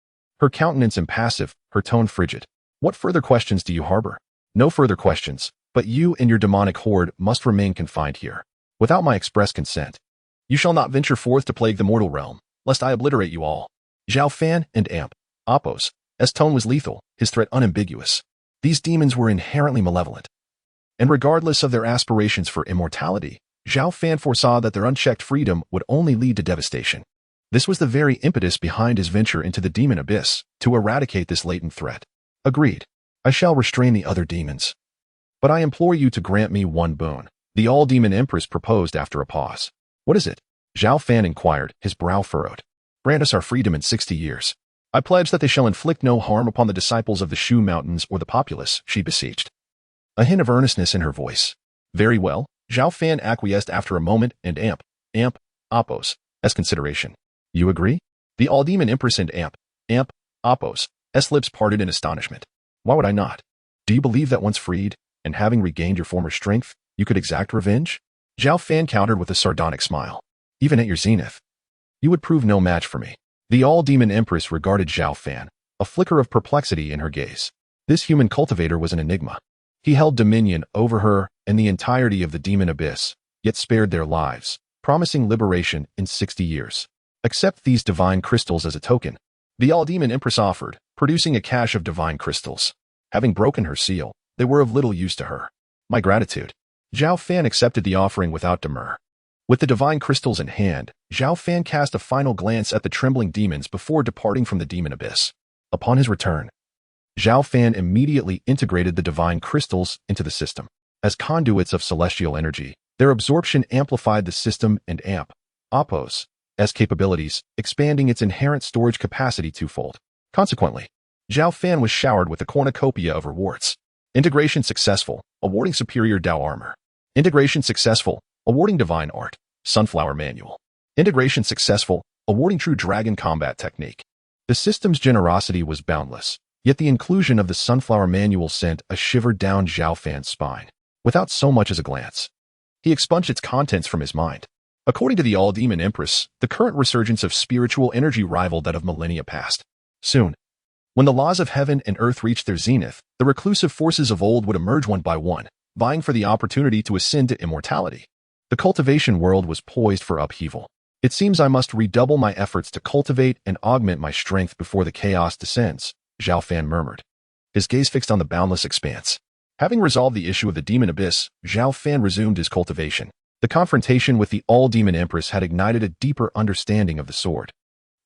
her countenance impassive, her tone frigid. What further questions do you harbor? No further questions, but you and your demonic horde must remain confined here. Without my express consent, you shall not venture forth to plague the mortal realm, lest I obliterate you all. Zhao Fan and Apos' tone was lethal, his threat unambiguous. These demons were inherently malevolent, and regardless of their aspirations for immortality, Zhao Fan foresaw that their unchecked freedom would only lead to devastation. This was the very impetus behind his venture into the demon abyss, to eradicate this latent threat. Agreed. I shall restrain the other demons. But I implore you to grant me one boon, the all-demon empress proposed after a pause. What is it? Zhao Fan inquired, his brow furrowed. Grant us our freedom in 60 years. I pledge that they shall inflict no harm upon the disciples of the Shu Mountains or the populace, she beseeched, a hint of earnestness in her voice. Very well, Zhao Fan acquiesced after a moment and Apos' consideration. You agree? The all-demon empress and Apos' lips parted in astonishment. Why would I not? Do you believe that once freed, and having regained your former strength, you could exact revenge? Zhao Fan countered with a sardonic smile. Even at your zenith, you would prove no match for me. The all-demon empress regarded Zhao Fan, a flicker of perplexity in her gaze. This human cultivator was an enigma. He held dominion over her and the entirety of the demon abyss, yet spared their lives, promising liberation in 60 years. Accept these divine crystals as a token. The all-demon empress offered, producing a cache of divine crystals. Having broken her seal, they were of little use to her. My gratitude. Zhao Fan accepted the offering without demur. With the divine crystals in hand, Zhao Fan cast a final glance at the trembling demons before departing from the demon abyss. Upon his return, Zhao Fan immediately integrated the divine crystals into the system. As conduits of celestial energy, their absorption amplified the system and Oppo's capabilities, expanding its inherent storage capacity twofold. Consequently, Zhao Fan was showered with a cornucopia of rewards. Integration successful, awarding superior Dao armor. Integration successful, awarding divine art, sunflower manual. Integration successful, awarding true dragon combat technique. The system's generosity was boundless, yet the inclusion of the sunflower manual sent a shiver down Zhao Fan's spine. Without so much as a glance, he expunged its contents from his mind. According to the all-demon empress, the current resurgence of spiritual energy rivaled that of millennia past. Soon, when the laws of heaven and earth reached their zenith, the reclusive forces of old would emerge one by one, vying for the opportunity to ascend to immortality. The cultivation world was poised for upheaval. It seems I must redouble my efforts to cultivate and augment my strength before the chaos descends, Zhao Fan murmured, his gaze fixed on the boundless expanse. Having resolved the issue of the demon abyss, Zhao Fan resumed his cultivation. The confrontation with the all-demon empress had ignited a deeper understanding of the sword,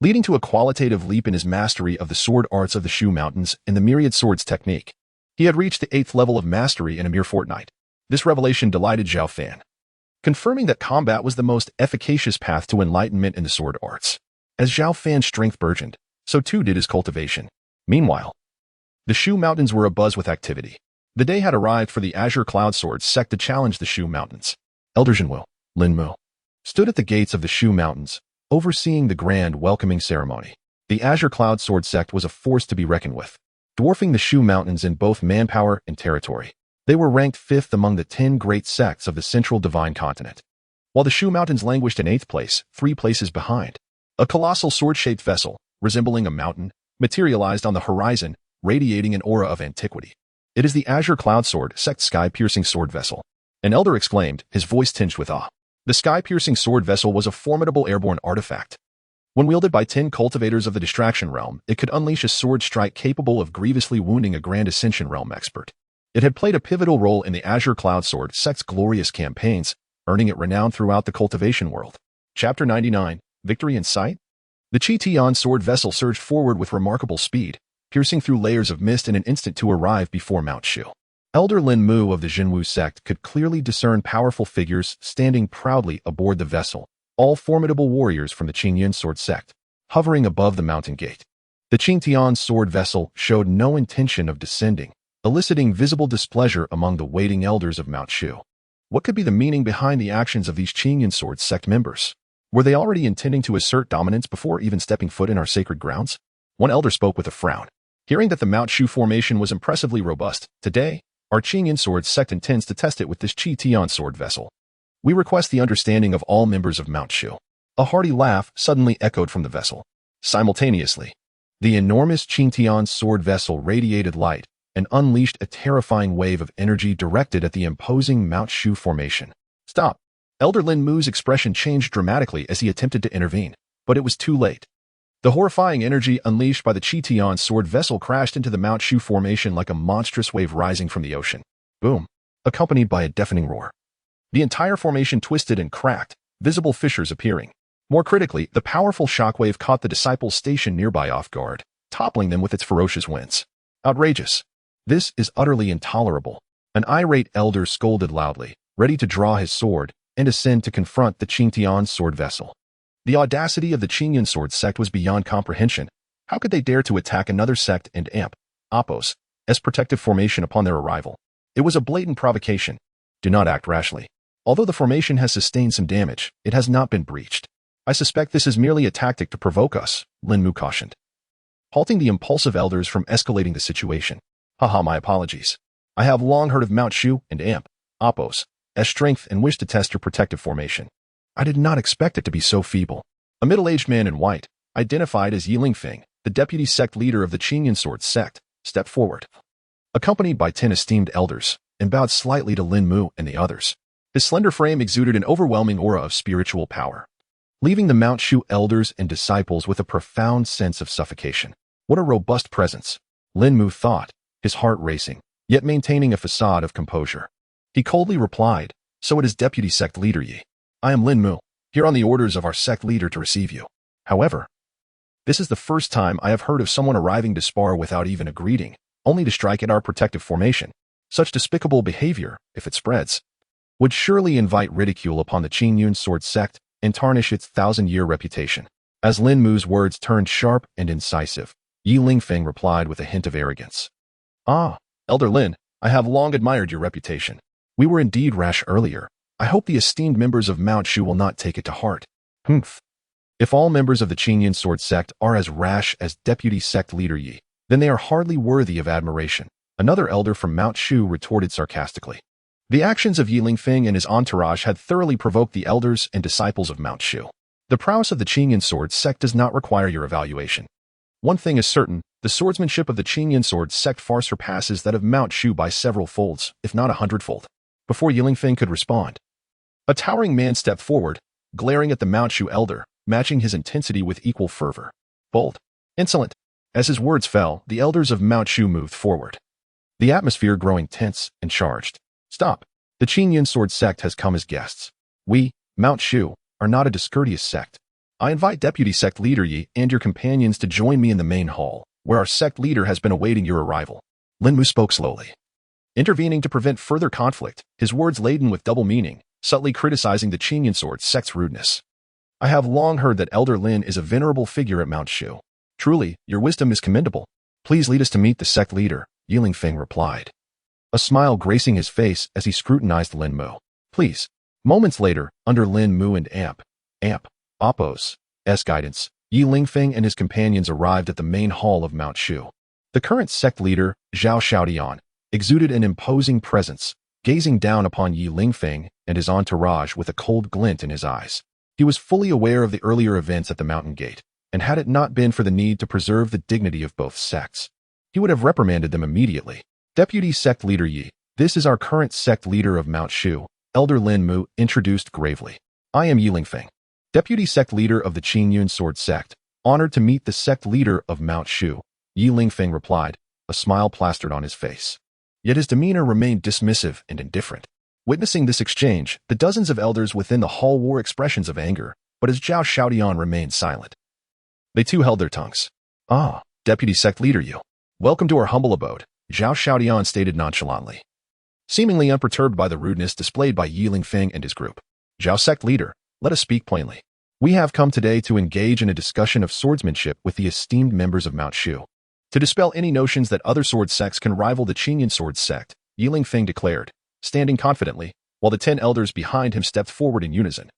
leading to a qualitative leap in his mastery of the sword arts of the Shu Mountains and the myriad swords technique. He had reached the 8th level of mastery in a mere fortnight. This revelation delighted Zhao Fan, confirming that combat was the most efficacious path to enlightenment in the sword arts. As Zhao Fan's strength burgeoned, so too did his cultivation. Meanwhile, the Shu Mountains were abuzz with activity. The day had arrived for the Azure Cloud Sword sect to challenge the Shu Mountains. Elder Jinwu, Lin Mu, stood at the gates of the Shu Mountains, overseeing the grand welcoming ceremony. The Azure Cloud Sword sect was a force to be reckoned with, dwarfing the Shu Mountains in both manpower and territory. They were ranked 5th among the 10 great sects of the central divine continent, while the Shu Mountains languished in 8th place, 3 places behind. A colossal sword-shaped vessel, resembling a mountain, materialized on the horizon, radiating an aura of antiquity. It is the Azure Cloud Sword sect sky-piercing sword vessel. An elder exclaimed, his voice tinged with awe. The sky-piercing sword vessel was a formidable airborne artifact. When wielded by 10 cultivators of the distraction realm, it could unleash a sword strike capable of grievously wounding a Grand Ascension realm expert. It had played a pivotal role in the Azure Cloud Sword sect's glorious campaigns, earning it renown throughout the cultivation world. Chapter 99, Victory in Sight? The Chi-Tian sword vessel surged forward with remarkable speed, piercing through layers of mist in an instant to arrive before Mount Shu. Elder Lin Mu of the Jinwu sect could clearly discern powerful figures standing proudly aboard the vessel, all formidable warriors from the Qingyan sword sect, hovering above the mountain gate. The Qingtian sword vessel showed no intention of descending, eliciting visible displeasure among the waiting elders of Mount Shu. What could be the meaning behind the actions of these Qingyan sword sect members? Were they already intending to assert dominance before even stepping foot in our sacred grounds? One elder spoke with a frown. Hearing that the Mount Shu formation was impressively robust, today, our Qingyan sword sect intends to test it with this Chi-Tian sword vessel. We request the understanding of all members of Mount Shu. A hearty laugh suddenly echoed from the vessel. Simultaneously, the enormous Qingtian sword vessel radiated light and unleashed a terrifying wave of energy directed at the imposing Mount Shu formation. Stop! Elder Lin Mu's expression changed dramatically as he attempted to intervene, but it was too late. The horrifying energy unleashed by the Chi-Tian sword vessel crashed into the Mount Shu formation like a monstrous wave rising from the ocean. Boom! Accompanied by a deafening roar. The entire formation twisted and cracked, visible fissures appearing. More critically, the powerful shockwave caught the disciples stationed nearby off guard, toppling them with its ferocious winds. Outrageous! This is utterly intolerable. An irate elder scolded loudly, ready to draw his sword and ascend to confront the Qingtian sword vessel. The audacity of the Qingyan sword sect was beyond comprehension. How could they dare to attack another sect and Oppo's protective formation upon their arrival? It was a blatant provocation. Do not act rashly. Although the formation has sustained some damage, it has not been breached. I suspect this is merely a tactic to provoke us, Lin Mu cautioned, halting the impulsive elders from escalating the situation. Haha, my apologies. I have long heard of Mount Shu and Oppo's strength and wish to test your protective formation. I did not expect it to be so feeble. A middle-aged man in white, identified as Yi Lingfeng, the deputy sect leader of the Qingyan sword sect, stepped forward. accompanied by 10 esteemed elders, and bowed slightly to Lin Mu and the others. His slender frame exuded an overwhelming aura of spiritual power, leaving the Mount Shu elders and disciples with a profound sense of suffocation. What a robust presence, Lin Mu thought, his heart racing, yet maintaining a facade of composure. He coldly replied, "So it is Deputy Sect Leader Yi. I am Lin Mu, here on the orders of our sect leader to receive you. However, this is the first time I have heard of someone arriving to spar without even a greeting, only to strike at our protective formation. Such despicable behavior, if it spreads, would surely invite ridicule upon the Qingyun sword sect and tarnish its 1,000-year reputation." As Lin Mu's words turned sharp and incisive, Yi Lingfeng replied with a hint of arrogance. "Ah, Elder Lin, I have long admired your reputation. We were indeed rash earlier. I hope the esteemed members of Mount Shu will not take it to heart." Humph. If all members of the Qingyun sword sect are as rash as Deputy Sect Leader Yi, then they are hardly worthy of admiration, another elder from Mount Shu retorted sarcastically. The actions of Yi Lingfeng and his entourage had thoroughly provoked the elders and disciples of Mount Shu. The prowess of the Qingyun sword sect does not require your evaluation. One thing is certain, the swordsmanship of the Qingyun sword sect far surpasses that of Mount Shu by several folds, if not 100-fold. Before Yi Lingfeng could respond, a towering man stepped forward, glaring at the Mount Shu elder, matching his intensity with equal fervor. Bold, insolent. As his words fell, the elders of Mount Shu moved forward, the atmosphere growing tense and charged. "Stop. The Qingyun sword sect has come as guests. We, Mount Shu, are not a discourteous sect. I invite Deputy Sect Leader Yi and your companions to join me in the main hall, where our sect leader has been awaiting your arrival." Lin Mu spoke slowly, intervening to prevent further conflict, his words laden with double meaning, subtly criticizing the Qingyun sword sect's rudeness. "I have long heard that Elder Lin is a venerable figure at Mount Shu. Truly, your wisdom is commendable. Please lead us to meet the sect leader," Yi Lingfeng replied, a smile gracing his face as he scrutinized Lin Mu. "Please." Moments later, under Lin Mu and Appo's guidance, Yi Lingfeng and his companions arrived at the main hall of Mount Shu. The current sect leader, Zhao Xiaodian, exuded an imposing presence, gazing down upon Yi Lingfeng and his entourage with a cold glint in his eyes. He was fully aware of the earlier events at the mountain gate, and had it not been for the need to preserve the dignity of both sects, he would have reprimanded them immediately. "Deputy Sect Leader Yi, this is our current sect leader of Mount Shu," Elder Lin Mu introduced gravely. "I am Yi Lingfeng, Deputy Sect Leader of the Qingyun sword sect, honored to meet the sect leader of Mount Shu," Yi Lingfeng replied, a smile plastered on his face. Yet his demeanor remained dismissive and indifferent. Witnessing this exchange, the dozens of elders within the hall wore expressions of anger, but as Zhao Xiaodian remained silent, they too held their tongues. "Ah, Deputy Sect Leader Yu. Welcome to our humble abode," Zhao Xiaodian stated nonchalantly, seemingly unperturbed by the rudeness displayed by Yi Lingfeng and his group. "Zhao Sect Leader, let us speak plainly. We have come today to engage in a discussion of swordsmanship with the esteemed members of Mount Shu. To dispel any notions that other sword sects can rival the Qingyun sword sect," Yi Lingfeng declared, standing confidently, while the 10 elders behind him stepped forward in unison,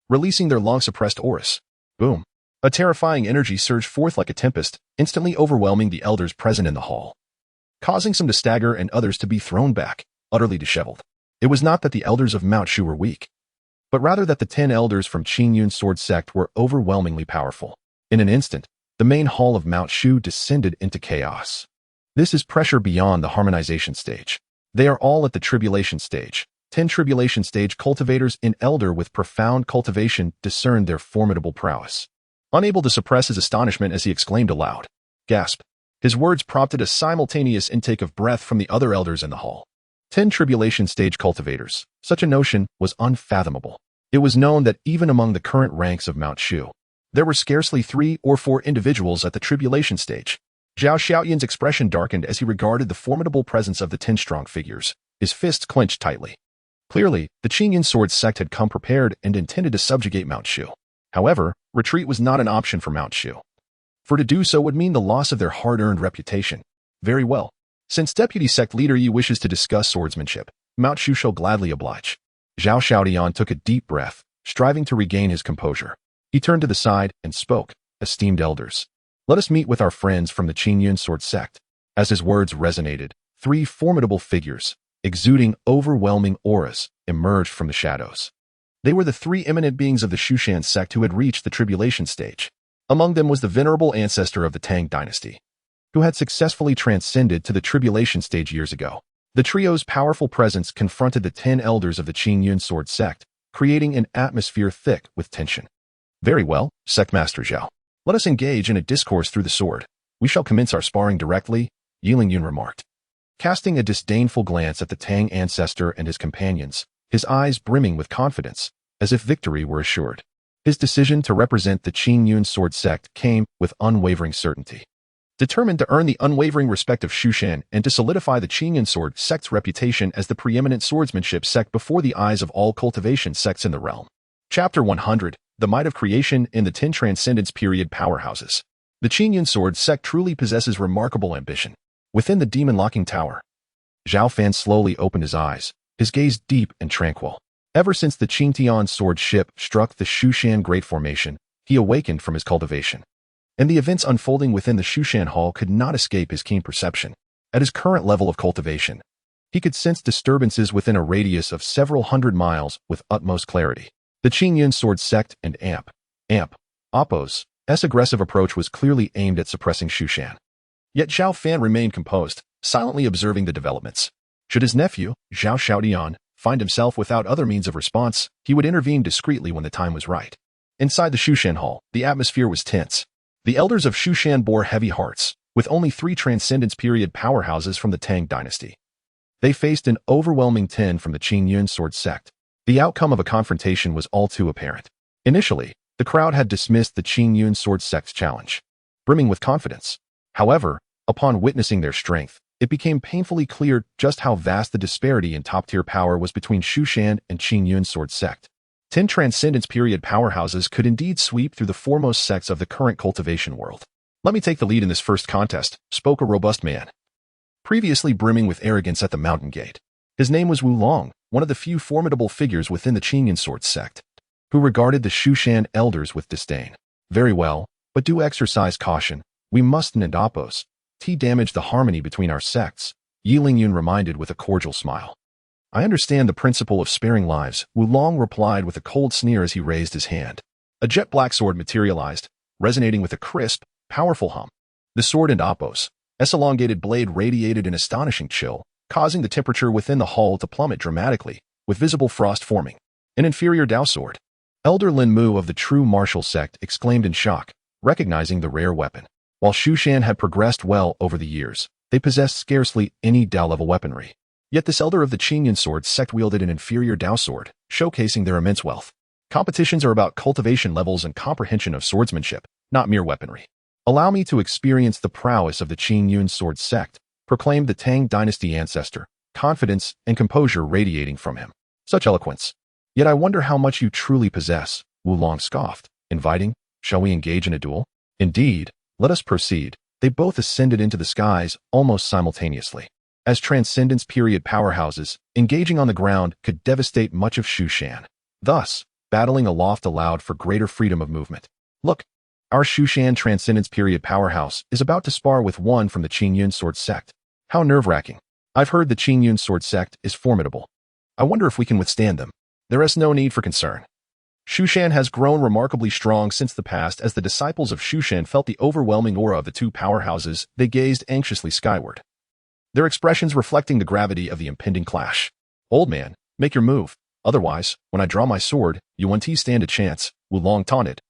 releasing their long-suppressed auras. Boom. A terrifying energy surged forth like a tempest, instantly overwhelming the elders present in the hall, causing some to stagger and others to be thrown back, utterly disheveled. It was not that the elders of Mount Shu were weak, but rather that the 10 elders from Qingyun sword sect were overwhelmingly powerful. In an instant, the main hall of Mount Shu descended into chaos. This is pressure beyond the harmonization stage. They are all at the tribulation stage. 10 tribulation stage cultivators in elder with profound cultivation discerned their formidable prowess. Unable to suppress his astonishment as he exclaimed aloud. Gasp. His words prompted a simultaneous intake of breath from the other elders in the hall. 10 tribulation stage cultivators. Such a notion was unfathomable. It was known that even among the current ranks of Mount Shu, there were scarcely 3 or 4 individuals at the tribulation stage. Zhao Xiaoyan's expression darkened as he regarded the formidable presence of the 10 strong figures, his fists clenched tightly. Clearly, the Qingyun sword sect had come prepared and intended to subjugate Mount Shu. However, retreat was not an option for Mount Shu, for to do so would mean the loss of their hard-earned reputation. Very well. Since Deputy Sect Leader Yi wishes to discuss swordsmanship, Mount Shu shall gladly oblige. Zhao Xiaodian took a deep breath, striving to regain his composure. He turned to the side and spoke, "Esteemed elders, let us meet with our friends from the Qingyun sword sect." As his words resonated, 3 formidable figures, exuding overwhelming auras, emerged from the shadows. They were the 3 eminent beings of the Shushan sect who had reached the tribulation stage. Among them was the venerable ancestor of the Tang dynasty, who had successfully transcended to the tribulation stage years ago. The trio's powerful presence confronted the 10 elders of the Qingyun sword sect, creating an atmosphere thick with tension. Very well, Sectmaster Zhao. Let us engage in a discourse through the sword. We shall commence our sparring directly, Yingyun remarked. Casting a disdainful glance at the Tang ancestor and his companions, his eyes brimming with confidence, as if victory were assured. His decision to represent the Qingyun sword sect came with unwavering certainty. Determined to earn the unwavering respect of Shushan and to solidify the Qingyun sword sect's reputation as the preeminent swordsmanship sect before the eyes of all cultivation sects in the realm. Chapter 100, The Might of Creation in the 10 Transcendence Period Powerhouses. The Qingyun sword sect truly possesses remarkable ambition. Within the demon-locking tower, Zhao Fan slowly opened his eyes, his gaze deep and tranquil. Ever since the Qingtian sword ship struck the Shushan Great Formation, he awakened from his cultivation. And the events unfolding within the Shushan Hall could not escape his keen perception. At his current level of cultivation, he could sense disturbances within a radius of several hundred miles with utmost clarity. The Qingyun sword sect and Oppo's aggressive approach was clearly aimed at suppressing Shushan. Yet Zhao Fan remained composed, silently observing the developments. Should his nephew, Zhao Xiaodian, find himself without other means of response, he would intervene discreetly when the time was right. Inside the Shushan Hall, the atmosphere was tense. The elders of Shushan bore heavy hearts, with only 3 Transcendence Period powerhouses from the Tang dynasty. They faced an overwhelming 10 from the Qingyun sword sect. The outcome of a confrontation was all too apparent. Initially, the crowd had dismissed the Qingyun sword sect's challenge, brimming with confidence. However, upon witnessing their strength, it became painfully clear just how vast the disparity in top-tier power was between Shushan and Qingyun sword sect. 10 Transcendence Period powerhouses could indeed sweep through the foremost sects of the current cultivation world. Let me take the lead in this first contest, spoke a robust man, previously brimming with arrogance at the mountain gate. His name was Wu Long, one of the few formidable figures within the Qingyun sword sect, who regarded the Shushan elders with disdain. Very well, but do exercise caution. We mustn't oppose. Damage the harmony between our sects, Yi Lingyun reminded with a cordial smile. I understand the principle of sparing lives, Wu Long replied with a cold sneer as he raised his hand. A jet black sword materialized, resonating with a crisp, powerful hum. The sword and Oppo's elongated blade radiated an astonishing chill, causing the temperature within the hall to plummet dramatically, with visible frost forming. An inferior Dao sword. Elder Lin Mu of the true martial sect exclaimed in shock, recognizing the rare weapon. While Shushan had progressed well over the years, they possessed scarcely any Dao-level weaponry. Yet this elder of the Qingyun sword sect wielded an inferior Dao sword, showcasing their immense wealth. Competitions are about cultivation levels and comprehension of swordsmanship, not mere weaponry. Allow me to experience the prowess of the Qingyun sword sect, proclaimed the Tang dynasty ancestor, confidence and composure radiating from him. Such eloquence. Yet I wonder how much you truly possess, Wu Long scoffed, inviting, shall we engage in a duel? Indeed, let us proceed. They both ascended into the skies almost simultaneously. As Transcendence Period powerhouses, engaging on the ground could devastate much of Shushan. Thus, battling aloft allowed for greater freedom of movement. Look, our Shushan Transcendence Period powerhouse is about to spar with one from the Qingyun sword sect. How nerve-wracking. I've heard the Qingyun sword sect is formidable. I wonder if we can withstand them. There is no need for concern. Shushan has grown remarkably strong since the past. As the disciples of Shushan felt the overwhelming aura of the two powerhouses, they gazed anxiously skyward, their expressions reflecting the gravity of the impending clash. Old man, make your move. Otherwise, when I draw my sword, you won't stand a chance, Wu Long taunted,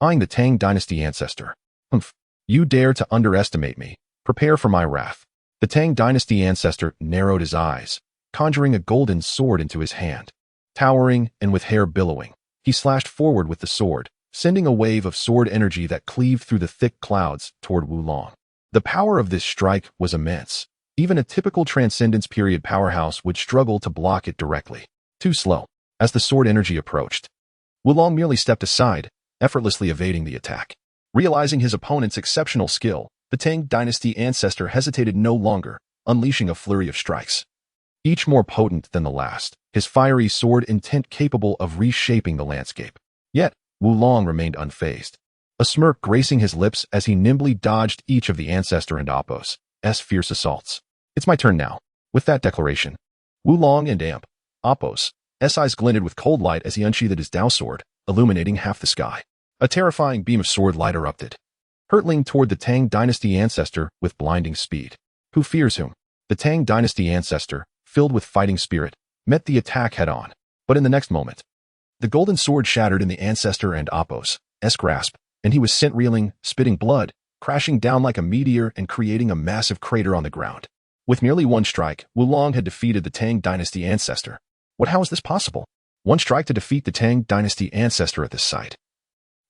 eyeing the Tang dynasty ancestor. Humph, you dare to underestimate me. Prepare for my wrath. The Tang dynasty ancestor narrowed his eyes, conjuring a golden sword into his hand. Towering and with hair billowing, he slashed forward with the sword, sending a wave of sword energy that cleaved through the thick clouds toward Wu Long. The power of this strike was immense. Even a typical Transcendence Period powerhouse would struggle to block it directly. Too slow. As the sword energy approached, Wu Long merely stepped aside, effortlessly evading the attack. Realizing his opponent's exceptional skill, the Tang dynasty ancestor hesitated no longer, unleashing a flurry of strikes, each more potent than the last, his fiery sword intent capable of reshaping the landscape. Yet, Wu Long remained unfazed, a smirk gracing his lips as he nimbly dodged each of the ancestor and Oppo's fierce assaults. It's my turn now. With that declaration, Wu Long and Oppo's eyes glinted with cold light as he unsheathed his Dao sword, illuminating half the sky. A terrifying beam of sword light erupted, hurtling toward the Tang Dynasty ancestor with blinding speed. Who fears whom? The Tang Dynasty ancestor, filled with fighting spirit, met the attack head-on. But in the next moment, the golden sword shattered in the ancestor and Apos' grasp, and he was sent reeling, spitting blood, crashing down like a meteor and creating a massive crater on the ground. With merely one strike, Wulong had defeated the Tang Dynasty ancestor. How is this possible? One strike to defeat the Tang Dynasty ancestor at this site.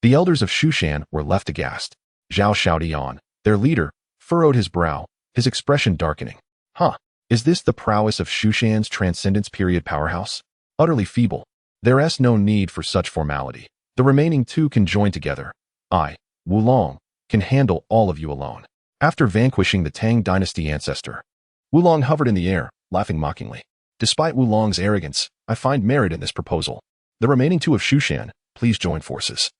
The elders of Shushan were left aghast. Zhao Fan, their leader, furrowed his brow, his expression darkening. Is this the prowess of Shushan's Transcendence Period powerhouse? Utterly feeble. There's no need for such formality. The remaining two can join together. I, Wulong, can handle all of you alone. After vanquishing the Tang Dynasty ancestor, Wulong hovered in the air, laughing mockingly. Despite Wulong's arrogance, I find merit in this proposal. The remaining two of Shushan, please join forces.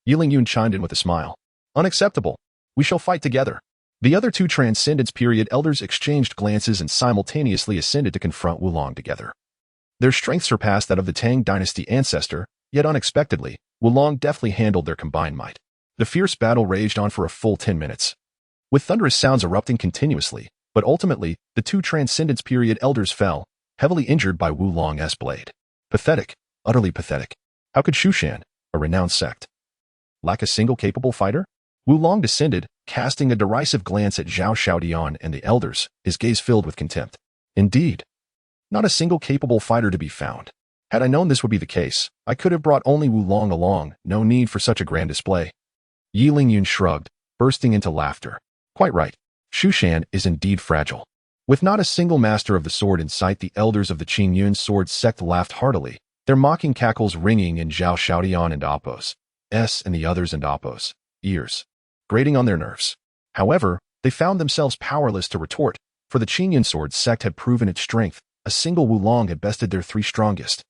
Yiling chimed in with a smile. Unacceptable. We shall fight together. The other two Transcendence Period elders exchanged glances and simultaneously ascended to confront Wulong together. Their strength surpassed that of the Tang Dynasty ancestor, yet unexpectedly, Wulong deftly handled their combined might. The fierce battle raged on for a full 10 minutes, with thunderous sounds erupting continuously, but ultimately, the two Transcendence Period elders fell, heavily injured by Wulong's blade. Pathetic, utterly pathetic. How could Shushan, a renowned sect, lack a single capable fighter? Wulong descended, casting a derisive glance at Zhao Fan and the elders, his gaze filled with contempt. Indeed, not a single capable fighter to be found. Had I known this would be the case, I could have brought only Wulong along, no need for such a grand display. Yiling shrugged, bursting into laughter. Quite right. Shushan is indeed fragile. With not a single master of the sword in sight, the elders of the Qingyun sword sect laughed heartily, their mocking cackles ringing in Zhao Fan and Apos' and the others and Apos' ears, grating on their nerves. However, they found themselves powerless to retort, for the Qingyun sword sect had proven its strength. A single Wulong had bested their three strongest.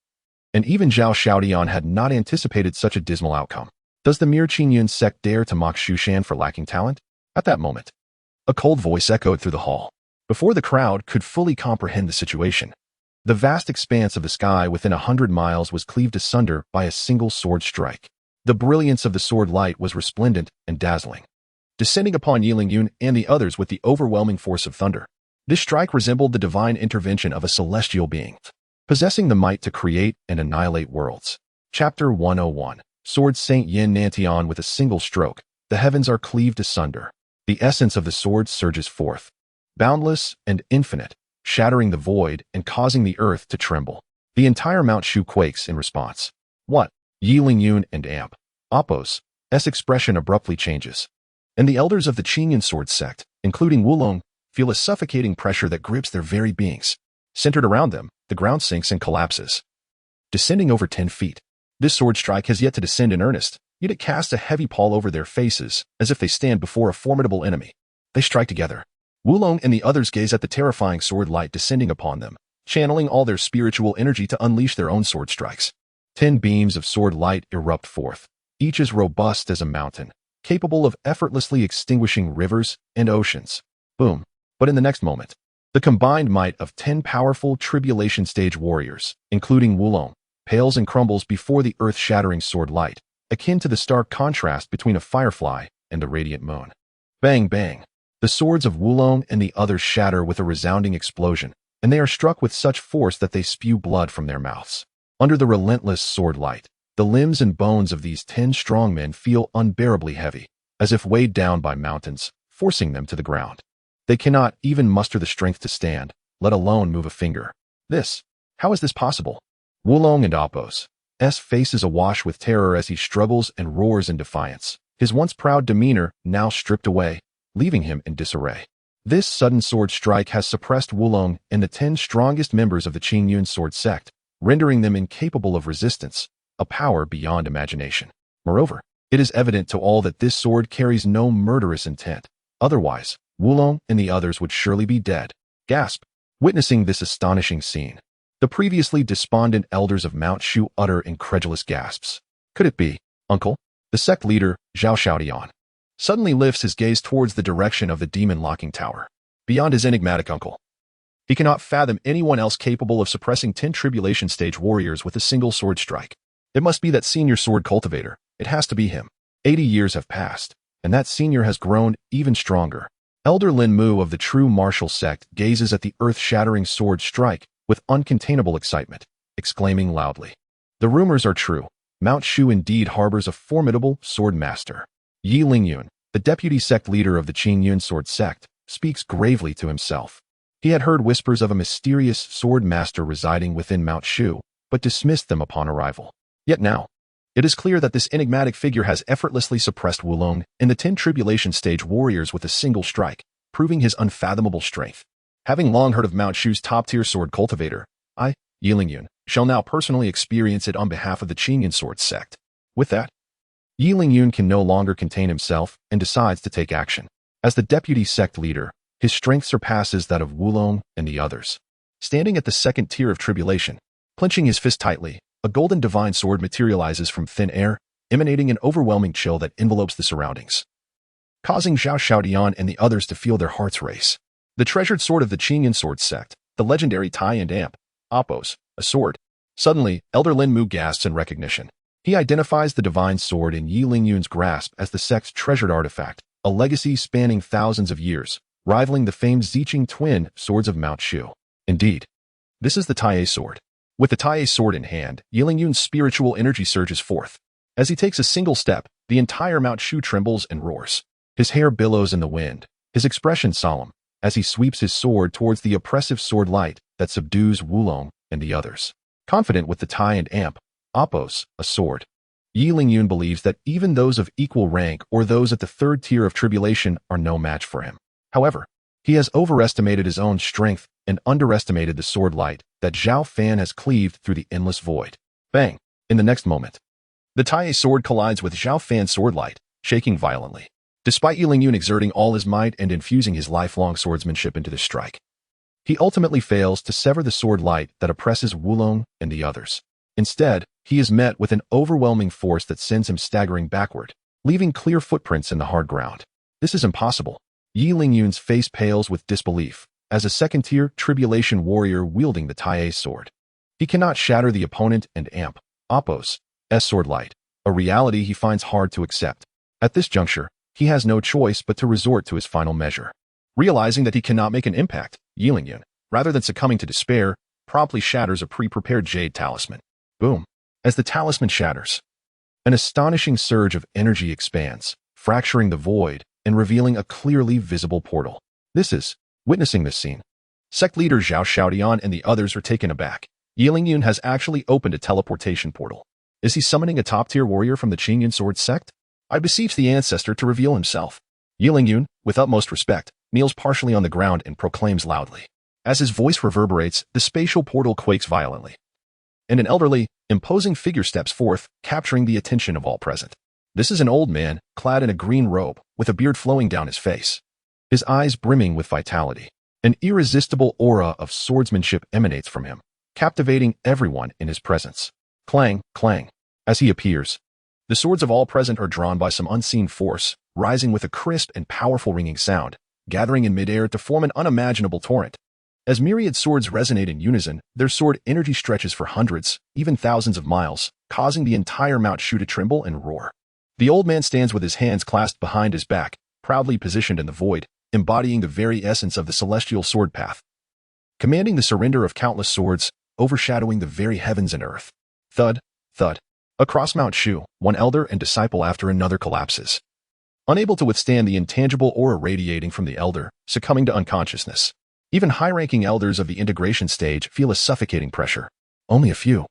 And even Zhao Fan had not anticipated such a dismal outcome. Does the mere Qingyun sect dare to mock Shushan for lacking talent? At that moment, a cold voice echoed through the hall. Before the crowd could fully comprehend the situation, the vast expanse of the sky within 100 miles was cleaved asunder by a single sword strike. The brilliance of the sword light was resplendent and dazzling, descending upon Yiling and the others with the overwhelming force of thunder. This strike resembled the divine intervention of a celestial being, possessing the might to create and annihilate worlds. Chapter 101. Sword Saint Yin Nantian. With a single stroke, the heavens are cleaved asunder. The essence of the sword surges forth, boundless and infinite, shattering the void and causing the earth to tremble. The entire Mount Shu quakes in response. What? Yiling and Apos' expression abruptly changes, and the elders of the Qingyun sword sect, including Wulong, feel a suffocating pressure that grips their very beings. Centered around them, the ground sinks and collapses, descending over 10 feet. This sword strike has yet to descend in earnest, yet it casts a heavy pall over their faces, as if they stand before a formidable enemy. They strike together. Wulong and the others gaze at the terrifying sword light descending upon them, channeling all their spiritual energy to unleash their own sword strikes. 10 beams of sword light erupt forth, each as robust as a mountain, capable of effortlessly extinguishing rivers and oceans. Boom. But in the next moment, the combined might of 10 powerful tribulation stage warriors, including Wulong, pales and crumbles before the earth-shattering sword light, akin to the stark contrast between a firefly and a radiant moon. Bang, bang. The swords of Wulong and the others shatter with a resounding explosion, and they are struck with such force that they spew blood from their mouths. Under the relentless sword light, the limbs and bones of these 10 strong men feel unbearably heavy, as if weighed down by mountains, forcing them to the ground. They cannot even muster the strength to stand, let alone move a finger. How is this possible? Wulong and Apos' face is awash with terror as he struggles and roars in defiance, his once proud demeanor now stripped away, leaving him in disarray. This sudden sword strike has suppressed Wulong and the 10 strongest members of the Qingyun sword sect, rendering them incapable of resistance, a power beyond imagination. Moreover, it is evident to all that this sword carries no murderous intent. Otherwise, Wulong and the others would surely be dead. Gasp. Witnessing this astonishing scene, the previously despondent elders of Mount Shu utter incredulous gasps. Could it be, Uncle? The sect leader, Zhao Fan, suddenly lifts his gaze towards the direction of the demon locking tower. Beyond his enigmatic uncle, he cannot fathom anyone else capable of suppressing 10 tribulation stage warriors with a single sword strike. It must be that senior sword cultivator. It has to be him. 80 years have passed, and that senior has grown even stronger. Elder Lin Mu of the true martial sect gazes at the earth-shattering sword strike with uncontainable excitement, exclaiming loudly. The rumors are true. Mount Shu indeed harbors a formidable sword master. Yi Lingyun, the deputy sect leader of the Qingyun sword sect, speaks gravely to himself. He had heard whispers of a mysterious sword master residing within Mount Shu, but dismissed them upon arrival. Yet now, it is clear that this enigmatic figure has effortlessly suppressed Wulong and the 10 tribulation stage warriors with a single strike, proving his unfathomable strength. Having long heard of Mount Shu's top-tier sword cultivator, I, Yi Lingyun, shall now personally experience it on behalf of the Qingyun sword sect. With that, Yi Lingyun can no longer contain himself and decides to take action. As the deputy sect leader, his strength surpasses that of Wulong and the others. Standing at the second tier of tribulation, clenching his fist tightly, a golden divine sword materializes from thin air, emanating an overwhelming chill that envelopes the surroundings, causing Zhao Xiaodian and the others to feel their hearts race. The treasured sword of the Qingyun sword sect, the legendary Tai and Amp, Appos, a sword. Suddenly, Elder Lin Mu gasps in recognition. He identifies the divine sword in Yi Lingyun's grasp as the sect's treasured artifact, a legacy spanning thousands of years, rivaling the famed Ziqing twin swords of Mount Shu. Indeed, this is the Tai sword. With the Tai sword in hand, Yi Lingyun's spiritual energy surges forth. As he takes a single step, the entire Mount Shu trembles and roars. His hair billows in the wind, his expression solemn, as he sweeps his sword towards the oppressive sword light that subdues Wulong and the others. Confident with the Tai and Amp, Appos, a sword, Yi Lingyun believes that even those of equal rank or those at the third tier of tribulation are no match for him. However, he has overestimated his own strength and underestimated the sword light that Zhao Fan has cleaved through the endless void. Bang! In the next moment, the Tai sword collides with Zhao Fan's sword light, shaking violently. Despite Yi Lingyun exerting all his might and infusing his lifelong swordsmanship into the strike, he ultimately fails to sever the sword light that oppresses Wulong and the others. Instead, he is met with an overwhelming force that sends him staggering backward, leaving clear footprints in the hard ground. This is impossible. Yi Lingyun's face pales with disbelief, as a second-tier tribulation warrior wielding the Tai sword. He cannot shatter the opponent and Amp, Appos, sword light, a reality he finds hard to accept. At this juncture, he has no choice but to resort to his final measure. Realizing that he cannot make an impact, Yi Lingyun, rather than succumbing to despair, promptly shatters a pre-prepared jade talisman. Boom. As the talisman shatters, an astonishing surge of energy expands, fracturing the void and revealing a clearly visible portal. Witnessing this scene, sect leader Zhao Xiaodian and the others are taken aback. Yi Lingyun has actually opened a teleportation portal. Is he summoning a top-tier warrior from the Qingyun sword sect? I beseech the ancestor to reveal himself. Yi Lingyun, with utmost respect, kneels partially on the ground and proclaims loudly. As his voice reverberates, the spatial portal quakes violently, and an elderly, imposing figure steps forth, capturing the attention of all present. This is an old man, clad in a green robe, with a beard flowing down his face, his eyes brimming with vitality. An irresistible aura of swordsmanship emanates from him, captivating everyone in his presence. Clang, clang. As he appears, the swords of all present are drawn by some unseen force, rising with a crisp and powerful ringing sound, gathering in midair to form an unimaginable torrent. As myriad swords resonate in unison, their sword energy stretches for hundreds, even thousands of miles, causing the entire Mount Shu to tremble and roar. The old man stands with his hands clasped behind his back, proudly positioned in the void, embodying the very essence of the celestial sword path, commanding the surrender of countless swords, overshadowing the very heavens and earth. Thud, thud. Across Mount Shu, one elder and disciple after another collapses, unable to withstand the intangible aura radiating from the elder, succumbing to unconsciousness. Even high-ranking elders of the integration stage feel a suffocating pressure. Only a few,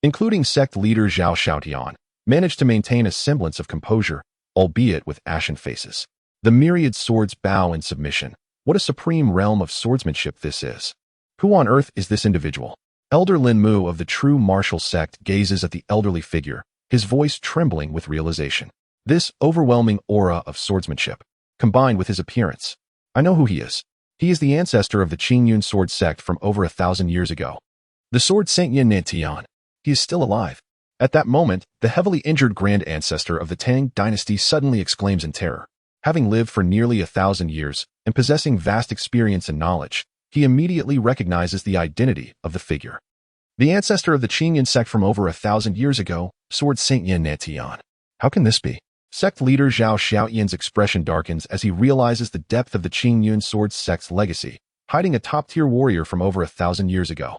including sect leader Zhao Xiaodian, manage to maintain a semblance of composure, albeit with ashen faces. The myriad swords bow in submission. What a supreme realm of swordsmanship this is. Who on earth is this individual? Elder Lin Mu of the true martial sect gazes at the elderly figure, his voice trembling with realization. This overwhelming aura of swordsmanship, combined with his appearance. I know who he is. He is the ancestor of the Qingyun sword sect from over 1,000 years ago. The sword Saint Innate. He is still alive. At that moment, the heavily injured grand ancestor of the Tang dynasty suddenly exclaims in terror. Having lived for nearly 1,000 years and possessing vast experience and knowledge, he immediately recognizes the identity of the figure. The ancestor of the Qingyun sect from over 1,000 years ago, sword Saint Innate. How can this be? Sect leader Zhao Xiaoyan's expression darkens as he realizes the depth of the Qingyun Sword Sect's legacy, hiding a top-tier warrior from over 1,000 years ago.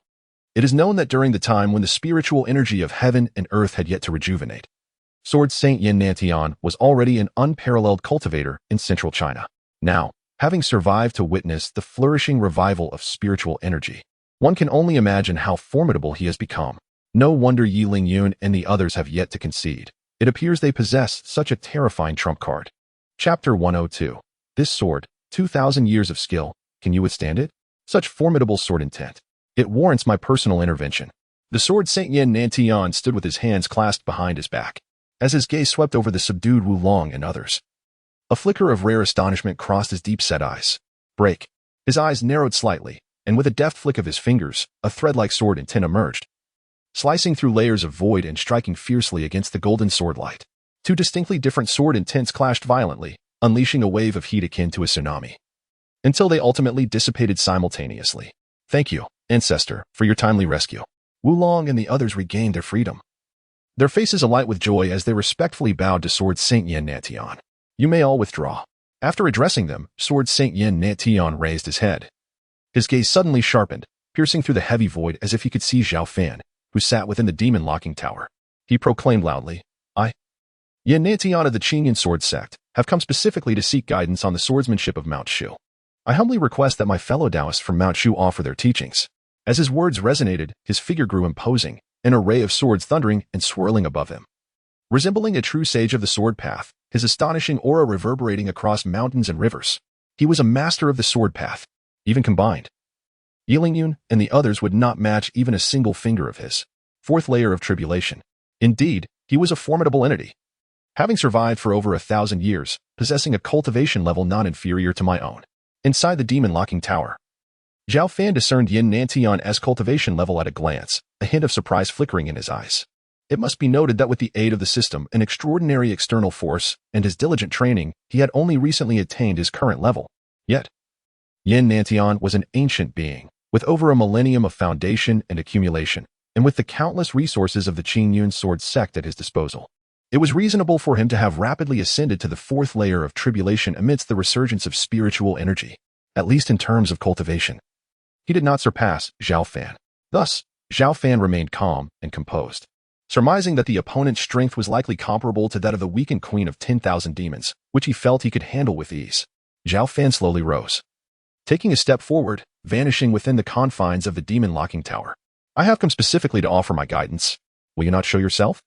It is known that during the time when the spiritual energy of heaven and earth had yet to rejuvenate, Sword Saint Yin Nantian was already an unparalleled cultivator in central China. Now, having survived to witness the flourishing revival of spiritual energy, one can only imagine how formidable he has become. No wonder Yi Lingyun and the others have yet to concede. It appears they possess such a terrifying trump card. Chapter 102. This sword, 2,000 years of skill, can you withstand it? Such formidable sword intent. It warrants my personal intervention. The Sword Saint Yin Nantian stood with his hands clasped behind his back, as his gaze swept over the subdued Wulong and others. A flicker of rare astonishment crossed his deep-set eyes. Break. His eyes narrowed slightly, and with a deft flick of his fingers, a thread-like sword intent emerged, slicing through layers of void and striking fiercely against the golden sword light. Two distinctly different sword intents clashed violently, unleashing a wave of heat akin to a tsunami, until they ultimately dissipated simultaneously. Thank you, Ancestor, for your timely rescue. Wulong and the others regained their freedom, their faces alight with joy as they respectfully bowed to Sword Saint Yin Nantian. You may all withdraw. After addressing them, Sword Saint Yin Nantian raised his head. His gaze suddenly sharpened, piercing through the heavy void as if he could see Zhao Fan, who sat within the demon locking tower. He proclaimed loudly, I, Yin Nantian of the Qingyun Sword Sect, have come specifically to seek guidance on the swordsmanship of Mount Shu. I humbly request that my fellow Taoists from Mount Shu offer their teachings. As his words resonated, his figure grew imposing, an array of swords thundering and swirling above him. Resembling a true sage of the sword path, his astonishing aura reverberating across mountains and rivers. He was a master of the sword path, even combined. Yi Lingyun and the others would not match even a single finger of his. Fourth layer of tribulation. Indeed, he was a formidable entity, having survived for over 1,000 years, possessing a cultivation level not inferior to my own. Inside the demon locking tower, Zhao Fan discerned Yin Nantian's cultivation level at a glance, a hint of surprise flickering in his eyes. It must be noted that with the aid of the system, an extraordinary external force, and his diligent training, he had only recently attained his current level. Yet, Yin Nantian was an ancient being, with over a millennium of foundation and accumulation, and with the countless resources of the Qingyun Sword Sect at his disposal. It was reasonable for him to have rapidly ascended to the fourth layer of tribulation amidst the resurgence of spiritual energy, at least in terms of cultivation. He did not surpass Zhao Fan. Thus, Zhao Fan remained calm and composed, surmising that the opponent's strength was likely comparable to that of the weakened queen of 10,000 demons, which he felt he could handle with ease. Zhao Fan slowly rose, taking a step forward, vanishing within the confines of the demon locking tower. I have come specifically to offer my guidance. Will you not show yourself?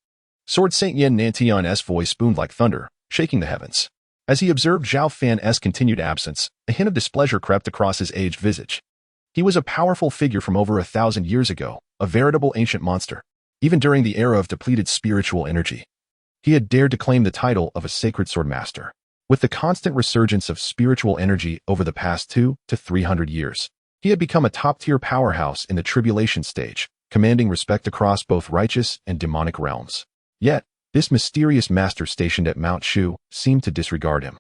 Sword Saint Yin Nantian's voice boomed like thunder, shaking the heavens. As he observed Zhao Fan's continued absence, a hint of displeasure crept across his aged visage. He was a powerful figure from over 1,000 years ago, a veritable ancient monster. Even during the era of depleted spiritual energy, he had dared to claim the title of a sacred sword master. With the constant resurgence of spiritual energy over the past 200 to 300 years, he had become a top-tier powerhouse in the tribulation stage, commanding respect across both righteous and demonic realms. Yet, this mysterious master stationed at Mount Shu seemed to disregard him,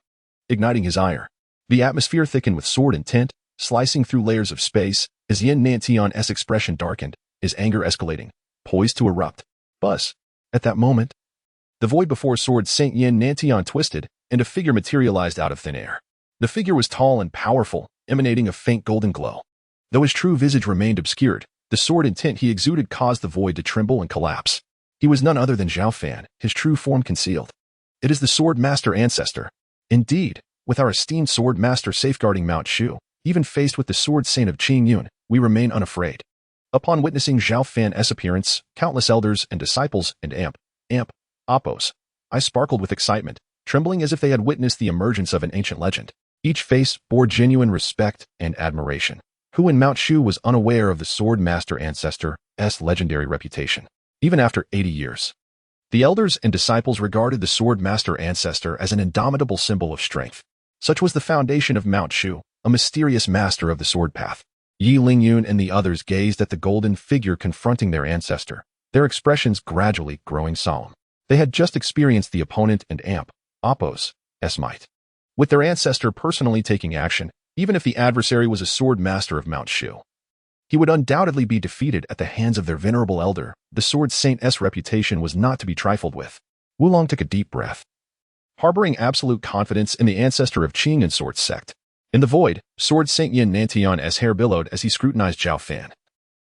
igniting his ire. The atmosphere thickened with sword intent, slicing through layers of space, as Yin Nantian's expression darkened, his anger escalating, poised to erupt. Buzz. At that moment, the void before Sword Saint Yin Nantian twisted, and a figure materialized out of thin air. The figure was tall and powerful, emanating a faint golden glow. Though his true visage remained obscured, the sword intent he exuded caused the void to tremble and collapse. He was none other than Zhao Fan, his true form concealed. It is the Sword Master Ancestor. Indeed, with our esteemed Sword Master safeguarding Mount Shu, even faced with the Sword Saint of Qingyun, we remain unafraid. Upon witnessing Zhao Fan's appearance, countless elders and disciples and Oppos, I sparkled with excitement, trembling as if they had witnessed the emergence of an ancient legend. Each face bore genuine respect and admiration. Who in Mount Shu was unaware of the Sword Master Ancestor's legendary reputation? Even after 80 years, the elders and disciples regarded the Sword Master Ancestor as an indomitable symbol of strength. Such was the foundation of Mount Shu, a mysterious master of the sword path. Yi Lingyun and the others gazed at the golden figure confronting their ancestor, their expressions gradually growing solemn. They had just experienced the opponent and Oppos' might, with their ancestor personally taking action, even if the adversary was a sword master of Mount Shu. He would undoubtedly be defeated at the hands of their venerable elder. The Sword Saint's reputation was not to be trifled with. Wulong took a deep breath, harboring absolute confidence in the ancestor of Qing and Sword Sect. In the void, Sword Saint Yin Nantian's hair billowed as he scrutinized Zhao Fan.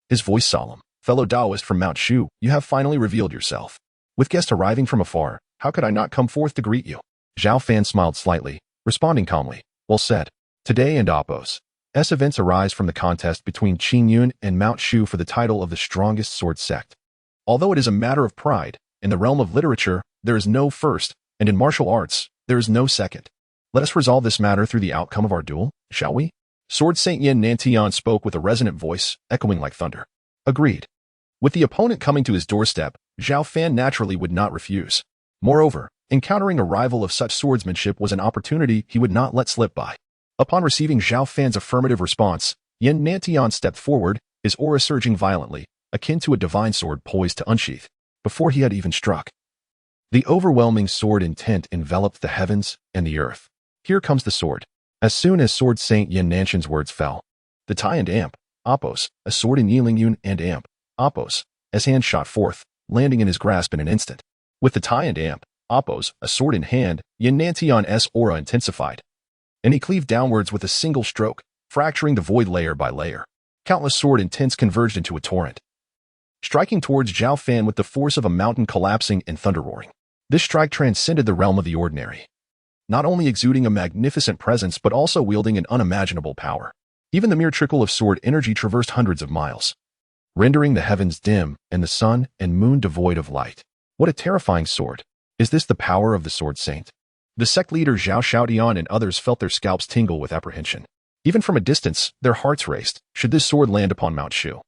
His voice solemn. Fellow Taoist from Mount Shu, you have finally revealed yourself. With guests arriving from afar, how could I not come forth to greet you? Zhao Fan smiled slightly, responding calmly. Well said. Today and Oppos. Events arise from the contest between Qing Yun and Mount Shu for the title of the strongest sword sect. Although it is a matter of pride, in the realm of literature, there is no first, and in martial arts, there is no second. Let us resolve this matter through the outcome of our duel, shall we? Sword Saint Yin Nantian spoke with a resonant voice, echoing like thunder. Agreed. With the opponent coming to his doorstep, Zhao Fan naturally would not refuse. Moreover, encountering a rival of such swordsmanship was an opportunity he would not let slip by. Upon receiving Zhao Fan's affirmative response, Yin Nantian stepped forward, his aura surging violently, akin to a divine sword poised to unsheath, before he had even struck. The overwhelming sword intent enveloped the heavens and the earth. Here comes the sword. As soon as Sword Saint Yin Nanshan's words fell, the Tai and Amp, Oppos, a sword in Yiling Yun and Amp, Oppos, as hand shot forth, landing in his grasp in an instant. With the Tai and Amp, Oppos, a sword in hand, Yin Nantian's aura intensified, and he cleaved downwards with a single stroke, fracturing the void layer by layer. Countless sword intents converged into a torrent, striking towards Zhao Fan with the force of a mountain collapsing and thunder roaring. This strike transcended the realm of the ordinary, not only exuding a magnificent presence but also wielding an unimaginable power. Even the mere trickle of sword energy traversed hundreds of miles, rendering the heavens dim and the sun and moon devoid of light. What a terrifying sword! Is this the power of the Sword Saint? The sect leader Zhao Xiaodian and others felt their scalps tingle with apprehension. Even from a distance, their hearts raced. Should this sword land upon Mount Shu,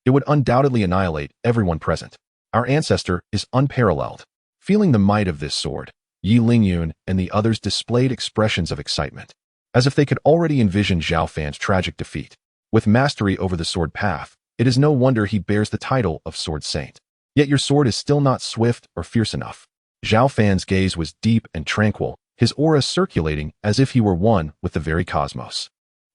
it would undoubtedly annihilate everyone present. Our ancestor is unparalleled. Feeling the might of this sword, Yi Lingyun and the others displayed expressions of excitement, as if they could already envision Zhao Fan's tragic defeat. With mastery over the sword path, it is no wonder he bears the title of Sword Saint. Yet your sword is still not swift or fierce enough. Zhao Fan's gaze was deep and tranquil, his aura circulating as if he were one with the very cosmos.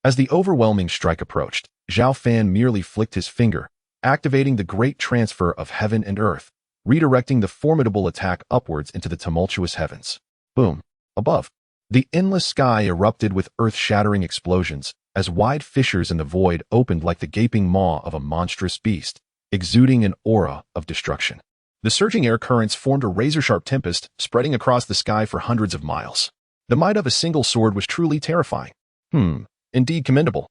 As the overwhelming strike approached, Zhao Fan merely flicked his finger, activating the great transfer of heaven and earth, redirecting the formidable attack upwards into the tumultuous heavens. Boom. Above, the endless sky erupted with earth-shattering explosions, as wide fissures in the void opened like the gaping maw of a monstrous beast, exuding an aura of destruction. The surging air currents formed a razor-sharp tempest, spreading across the sky for hundreds of miles. The might of a single sword was truly terrifying. Indeed commendable.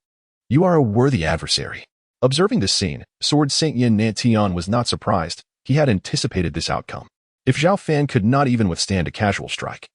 You are a worthy adversary. Observing this scene, Sword Saint Yin Nantian was not surprised. He had anticipated this outcome. If Zhao Fan could not even withstand a casual strike,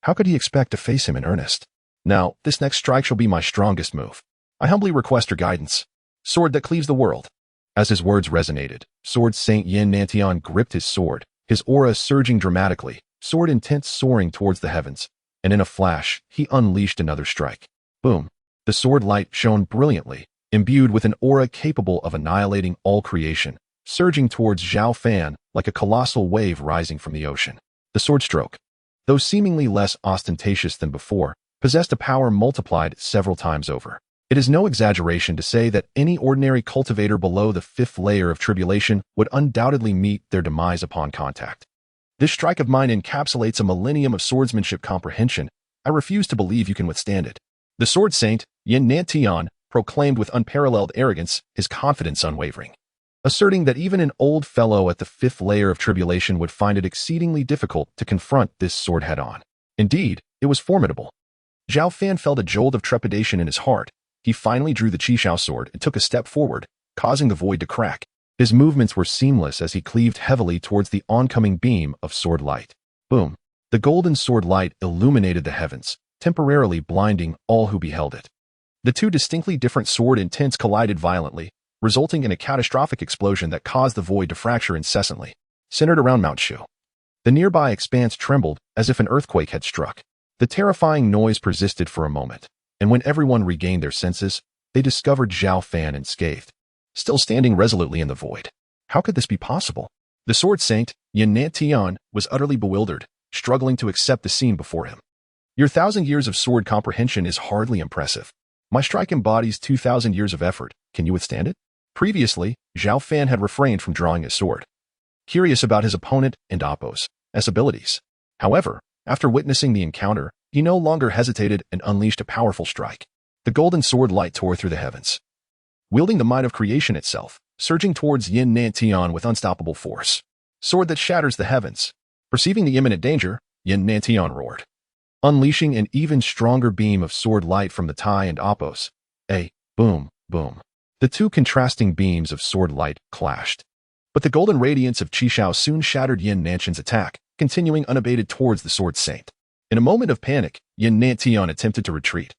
how could he expect to face him in earnest? Now, this next strike shall be my strongest move. I humbly request your guidance. Sword that cleaves the world. As his words resonated, Sword Saint Yin Nantian gripped his sword, his aura surging dramatically, sword intent soaring towards the heavens, and in a flash, he unleashed another strike. Boom. The sword light shone brilliantly, imbued with an aura capable of annihilating all creation, surging towards Zhao Fan like a colossal wave rising from the ocean. The sword stroke, though seemingly less ostentatious than before, possessed a power multiplied several times over. It is no exaggeration to say that any ordinary cultivator below the fifth layer of tribulation would undoubtedly meet their demise upon contact. This strike of mine encapsulates a millennium of swordsmanship comprehension. I refuse to believe you can withstand it. The Sword Saint, Yin Nantian, proclaimed with unparalleled arrogance, his confidence unwavering, asserting that even an old fellow at the fifth layer of tribulation would find it exceedingly difficult to confront this sword head-on. Indeed, it was formidable. Zhao Fan felt a jolt of trepidation in his heart. He finally drew the Qishao sword and took a step forward, causing the void to crack. His movements were seamless as he cleaved heavily towards the oncoming beam of sword light. Boom. The golden sword light illuminated the heavens, temporarily blinding all who beheld it. The two distinctly different sword intents collided violently, resulting in a catastrophic explosion that caused the void to fracture incessantly. Centered around Mount Shu, the nearby expanse trembled as if an earthquake had struck. The terrifying noise persisted for a moment, and when everyone regained their senses, they discovered Zhao Fan unscathed, still standing resolutely in the void. How could this be possible? The Sword Saint, Yin Nantian, was utterly bewildered, struggling to accept the scene before him. Your 1,000 years of sword comprehension is hardly impressive. My strike embodies 2,000 years of effort. Can you withstand it? Previously, Zhao Fan had refrained from drawing his sword, curious about his opponent and Oppos' abilities. However, After witnessing the encounter, he no longer hesitated and unleashed a powerful strike. The golden sword light tore through the heavens, wielding the might of creation itself, surging towards Innate with unstoppable force. Sword that shatters the heavens. Perceiving the imminent danger, Innate roared, unleashing an even stronger beam of sword light from the Tai and Appos. Boom, boom. The two contrasting beams of sword light clashed. But the golden radiance of Qishao soon shattered Yin Nanshan's attack, continuing unabated towards the Sword Saint. In a moment of panic, Yin Nantian attempted to retreat,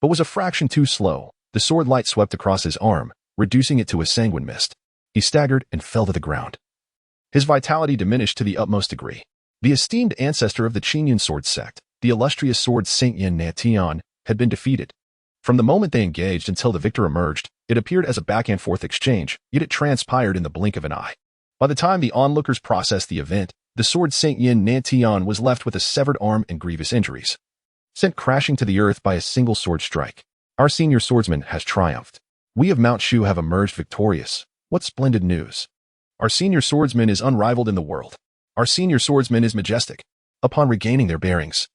but was a fraction too slow. The sword light swept across his arm, reducing it to a sanguine mist. He staggered and fell to the ground. His vitality diminished to the utmost degree. The esteemed ancestor of the Qingyun sword sect, the illustrious sword Saint Yin Nantian, had been defeated. From the moment they engaged until the victor emerged, it appeared as a back-and-forth exchange, yet it transpired in the blink of an eye. By the time the onlookers processed the event, the sword Saint Yin Nantian was left with a severed arm and grievous injuries. Sent crashing to the earth by a single sword strike. Our senior swordsman has triumphed. We of Mount Shu have emerged victorious. What splendid news! Our senior swordsman is unrivaled in the world. Our senior swordsman is majestic. Upon regaining their bearings,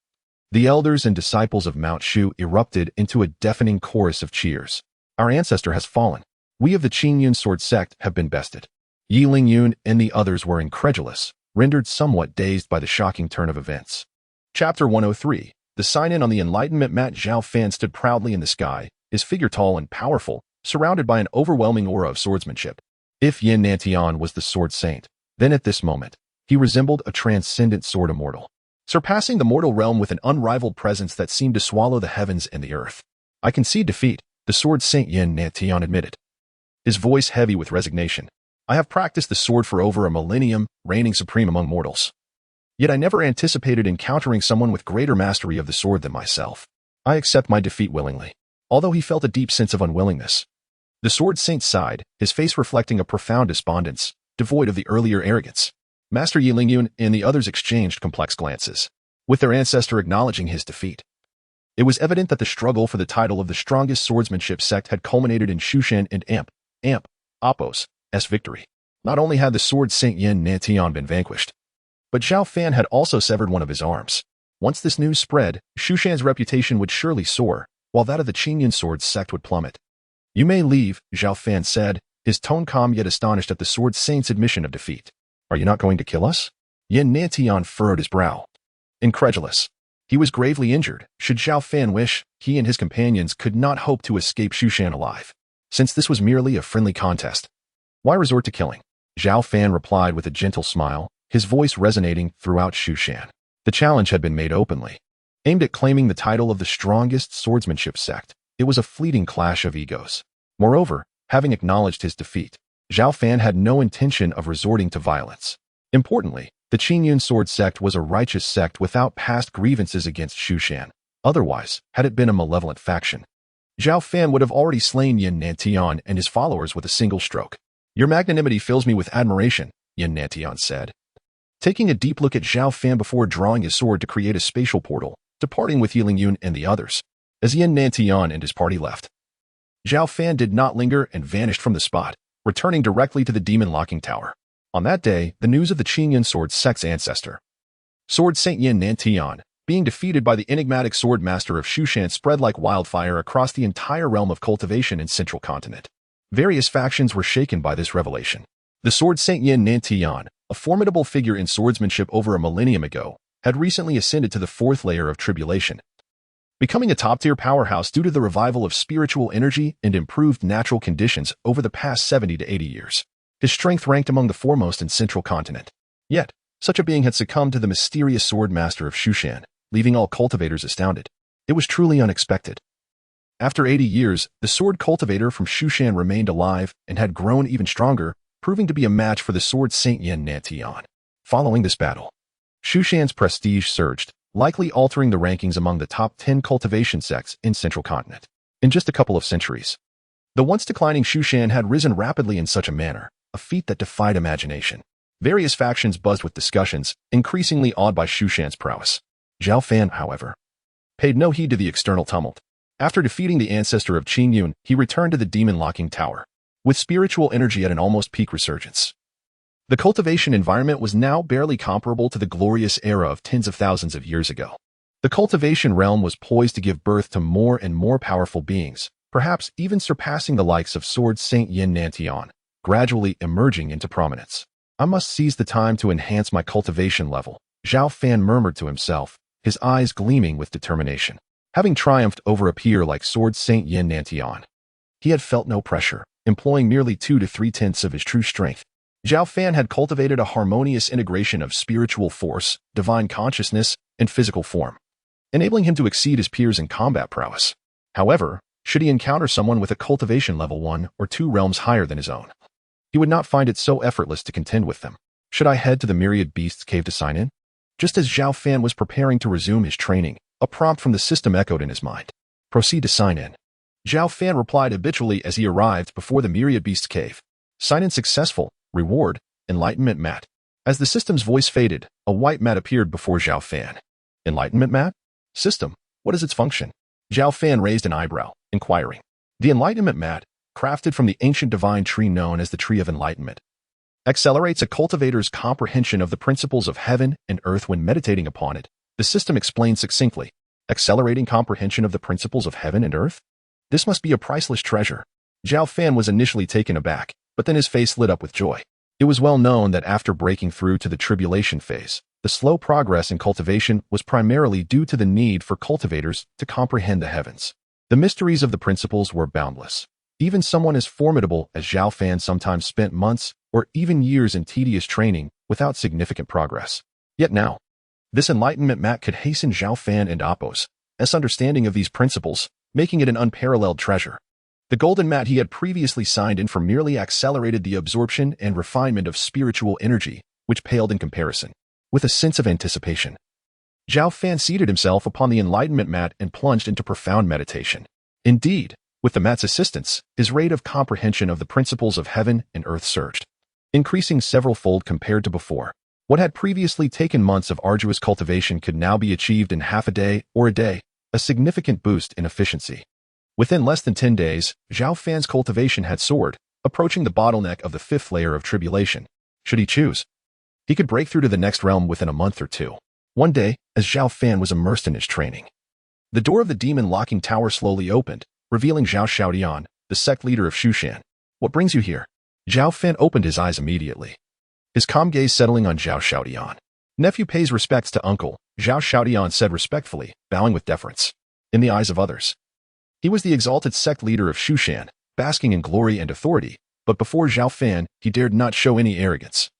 the elders and disciples of Mount Shu erupted into a deafening chorus of cheers. Our ancestor has fallen. We of the Qingyun sword sect have been bested. Yi Lingyun and the others were incredulous, rendered somewhat dazed by the shocking turn of events. Chapter 103. The sign-in on the Enlightenment mat. Zhao Fan stood proudly in the sky, his figure tall and powerful, surrounded by an overwhelming aura of swordsmanship. If Yin Nantian was the sword saint, then at this moment, he resembled a transcendent sword immortal, surpassing the mortal realm with an unrivaled presence that seemed to swallow the heavens and the earth. I concede defeat, the sword Saint Yin Nantian admitted, his voice heavy with resignation. I have practiced the sword for over a millennium, reigning supreme among mortals. Yet I never anticipated encountering someone with greater mastery of the sword than myself. I accept my defeat willingly. Although he felt a deep sense of unwillingness, the sword saint sighed, his face reflecting a profound despondence, devoid of the earlier arrogance. Master Yi Lingyun and the others exchanged complex glances, with their ancestor acknowledging his defeat. It was evident that the struggle for the title of the strongest swordsmanship sect had culminated in Shushan and Appos' victory. Not only had the sword Saint Yin Nantian been vanquished, but Zhao Fan had also severed one of his arms. Once this news spread, Shushan's reputation would surely soar, while that of the Qingyun sword sect would plummet. You may leave, Zhao Fan said, his tone calm yet astonished at the sword saint's admission of defeat. Are you not going to kill us? Yin Nantian furrowed his brow, incredulous. He was gravely injured. Should Zhao Fan wish, he and his companions could not hope to escape Shushan alive. Since this was merely a friendly contest, why resort to killing? Zhao Fan replied with a gentle smile, his voice resonating throughout Shushan. The challenge had been made openly, aimed at claiming the title of the strongest swordsmanship sect. It was a fleeting clash of egos. Moreover, having acknowledged his defeat, Zhao Fan had no intention of resorting to violence. Importantly, the Qingyun sword sect was a righteous sect without past grievances against Shushan. Otherwise, had it been a malevolent faction, Zhao Fan would have already slain Yin Nantian and his followers with a single stroke. Your magnanimity fills me with admiration, Yin Nantian said, taking a deep look at Zhao Fan before drawing his sword to create a spatial portal, departing with Yi Lingyun and the others. As Yin Nantian and his party left, Zhao Fan did not linger and vanished from the spot, returning directly to the demon locking tower. On that day, the news of the Qingyun sword sect's ancestor, Sword Saint Yin Nantian, being defeated by the enigmatic sword master of Shushan spread like wildfire across the entire realm of cultivation in central continent. Various factions were shaken by this revelation. The sword Saint Yin Nantian, a formidable figure in swordsmanship over a millennium ago, had recently ascended to the fourth layer of tribulation, becoming a top-tier powerhouse due to the revival of spiritual energy and improved natural conditions over the past 70 to 80 years. His strength ranked among the foremost in central continent. Yet, such a being had succumbed to the mysterious sword master of Shushan, leaving all cultivators astounded. It was truly unexpected. After 80 years, the sword cultivator from Shushan remained alive and had grown even stronger, proving to be a match for the sword Saint Yin Nantian. Following this battle, Shushan's prestige surged, likely altering the rankings among the top 10 cultivation sects in central continent. In just a couple of centuries, the once declining Shushan had risen rapidly in such a manner, a feat that defied imagination. Various factions buzzed with discussions, increasingly awed by Shushan's prowess. Zhao Fan, however, paid no heed to the external tumult. After defeating the ancestor of Qingyun, he returned to the demon locking tower, with spiritual energy at an almost peak resurgence. The cultivation environment was now barely comparable to the glorious era of tens of thousands of years ago. The cultivation realm was poised to give birth to more and more powerful beings, perhaps even surpassing the likes of Sword Saint Yin Nantian, gradually emerging into prominence. I must seize the time to enhance my cultivation level, Zhao Fan murmured to himself, his eyes gleaming with determination. Having triumphed over a peer like Sword Saint Yin Nantian, he had felt no pressure, employing merely 2 to 3/10 of his true strength. Zhao Fan had cultivated a harmonious integration of spiritual force, divine consciousness, and physical form, enabling him to exceed his peers in combat prowess. However, should he encounter someone with a cultivation level 1 or 2 realms higher than his own, he would not find it so effortless to contend with them. Should I head to the Myriad Beasts Cave to sign in? Just as Zhao Fan was preparing to resume his training, a prompt from the system echoed in his mind. Proceed to sign in. Zhao Fan replied habitually as he arrived before the Myriad Beasts Cave. Sign in successful. Reward, Enlightenment Mat. As the system's voice faded, a white mat appeared before Zhao Fan. Enlightenment Mat? System, what is its function? Zhao Fan raised an eyebrow, inquiring. The Enlightenment Mat, crafted from the ancient divine tree known as the Tree of Enlightenment, accelerates a cultivator's comprehension of the principles of heaven and earth when meditating upon it. The system explained succinctly. Accelerating comprehension of the principles of heaven and earth? This must be a priceless treasure. Zhao Fan was initially taken aback, but then his face lit up with joy. It was well known that after breaking through to the tribulation phase, the slow progress in cultivation was primarily due to the need for cultivators to comprehend the heavens. The mysteries of the principles were boundless. Even someone as formidable as Zhao Fan sometimes spent months or even years in tedious training without significant progress. Yet now, this enlightenment mat could hasten Zhao Fan and Appo's understanding of these principles, making it an unparalleled treasure. The golden mat he had previously signed in for merely accelerated the absorption and refinement of spiritual energy, which paled in comparison. With a sense of anticipation, Zhao Fan seated himself upon the enlightenment mat and plunged into profound meditation. Indeed, with the mat's assistance, his rate of comprehension of the principles of heaven and earth surged, increasing several-fold compared to before. What had previously taken months of arduous cultivation could now be achieved in half a day or a day, a significant boost in efficiency. Within less than 10 days, Zhao Fan's cultivation had soared, approaching the bottleneck of the 5th layer of tribulation. Should he choose, he could break through to the next realm within a month or two. One day, as Zhao Fan was immersed in his training, the door of the demon locking tower slowly opened, revealing Zhao Xiaodian, the sect leader of Shushan. What brings you here? Zhao Fan opened his eyes immediately, his calm gaze settling on Zhao Xiaodian. Nephew pays respects to uncle, Zhao Xiaodian said respectfully, bowing with deference. In the eyes of others, he was the exalted sect leader of Shushan, basking in glory and authority, but before Zhao Fan, he dared not show any arrogance.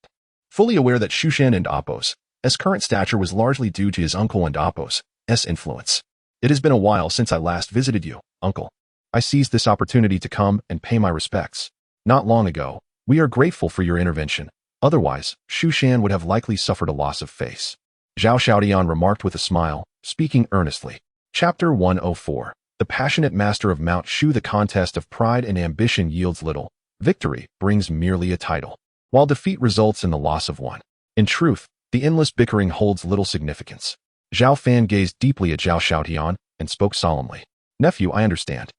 Fully aware that Shushan and Appo's current stature was largely due to his uncle and Appo's influence. It has been a while since I last visited you, uncle. I seized this opportunity to come and pay my respects. Not long ago, we are grateful for your intervention. Otherwise, Shushan would have likely suffered a loss of face. Zhao Xiaodian remarked with a smile, speaking earnestly. Chapter 104. The passionate master of Mount Shu. The contest of pride and ambition yields little. Victory brings merely a title, while defeat results in the loss of one. In truth, the endless bickering holds little significance. Zhao Fan gazed deeply at Zhao Xiaodian and spoke solemnly. Nephew, I understand.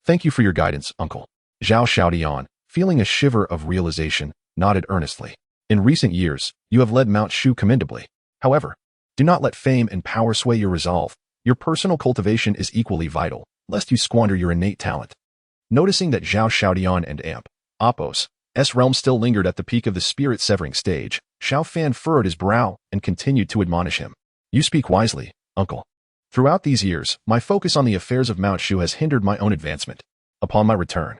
Thank you for your guidance, uncle. Zhao Xiaodian, feeling a shiver of realization, nodded earnestly. In recent years, you have led Mount Shu commendably. However, do not let fame and power sway your resolve. Your personal cultivation is equally vital, lest you squander your innate talent. Noticing that Zhao Xiaodian and Appo's realm still lingered at the peak of the spirit-severing stage, Zhao Fan furrowed his brow and continued to admonish him. You speak wisely, uncle. Throughout these years, my focus on the affairs of Mount Shu has hindered my own advancement. Upon my return,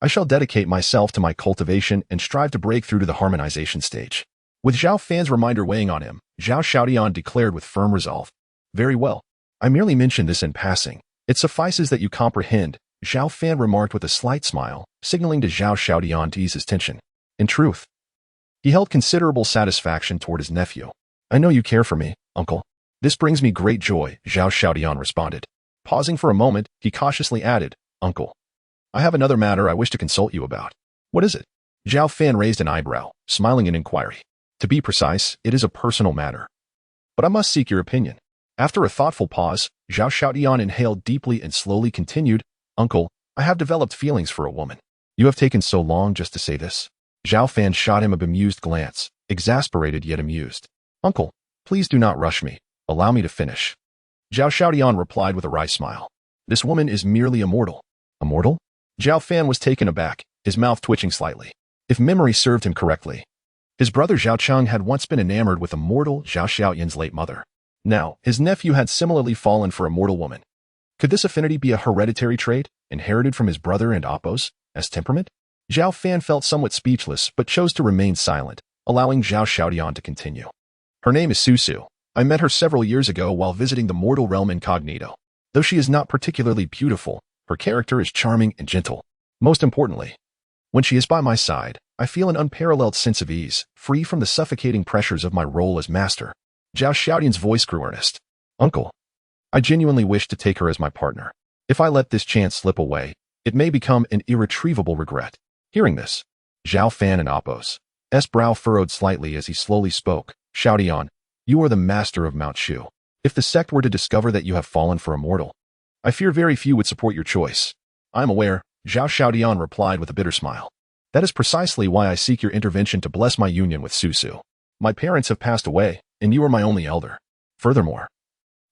I shall dedicate myself to my cultivation and strive to break through to the harmonization stage. With Zhao Fan's reminder weighing on him, Zhao Xiaodian declared with firm resolve. Very well. I merely mentioned this in passing. It suffices that you comprehend, Zhao Fan remarked with a slight smile, signaling to Zhao Xiaodian to ease his tension. In truth, he held considerable satisfaction toward his nephew. I know you care for me, uncle. This brings me great joy, Zhao Xiaodian responded. Pausing for a moment, he cautiously added, Uncle, I have another matter I wish to consult you about. What is it? Zhao Fan raised an eyebrow, smiling in inquiry. To be precise, it is a personal matter. But I must seek your opinion. After a thoughtful pause, Zhao Xiaodian inhaled deeply and slowly continued, Uncle, I have developed feelings for a woman. You have taken so long just to say this. Zhao Fan shot him a bemused glance, exasperated yet amused. Uncle, please do not rush me. Allow me to finish. Zhao Xiaodian replied with a wry smile. This woman is merely immortal. Immortal? Zhao Fan was taken aback, his mouth twitching slightly. If memory served him correctly, his brother Zhao Cheng had once been enamored with immortal Zhao Xiaoyan's late mother. Now, his nephew had similarly fallen for a mortal woman. Could this affinity be a hereditary trait, inherited from his brother and Appo's temperament? Zhao Fan felt somewhat speechless, but chose to remain silent, allowing Zhao Xiaodian to continue. Her name is Su. I met her several years ago while visiting the mortal realm incognito. Though she is not particularly beautiful, her character is charming and gentle. Most importantly, when she is by my side, I feel an unparalleled sense of ease, free from the suffocating pressures of my role as master. Zhao Xiaodian's voice grew earnest. Uncle, I genuinely wish to take her as my partner. If I let this chance slip away, it may become an irretrievable regret. Hearing this, Zhao Fan and Appo's brow furrowed slightly as he slowly spoke. Xiaodian, you are the master of Mount Shu. If the sect were to discover that you have fallen for a mortal, I fear very few would support your choice. I am aware, Zhao Xiaodian replied with a bitter smile. That is precisely why I seek your intervention to bless my union with Su. My parents have passed away, and you are my only elder. Furthermore,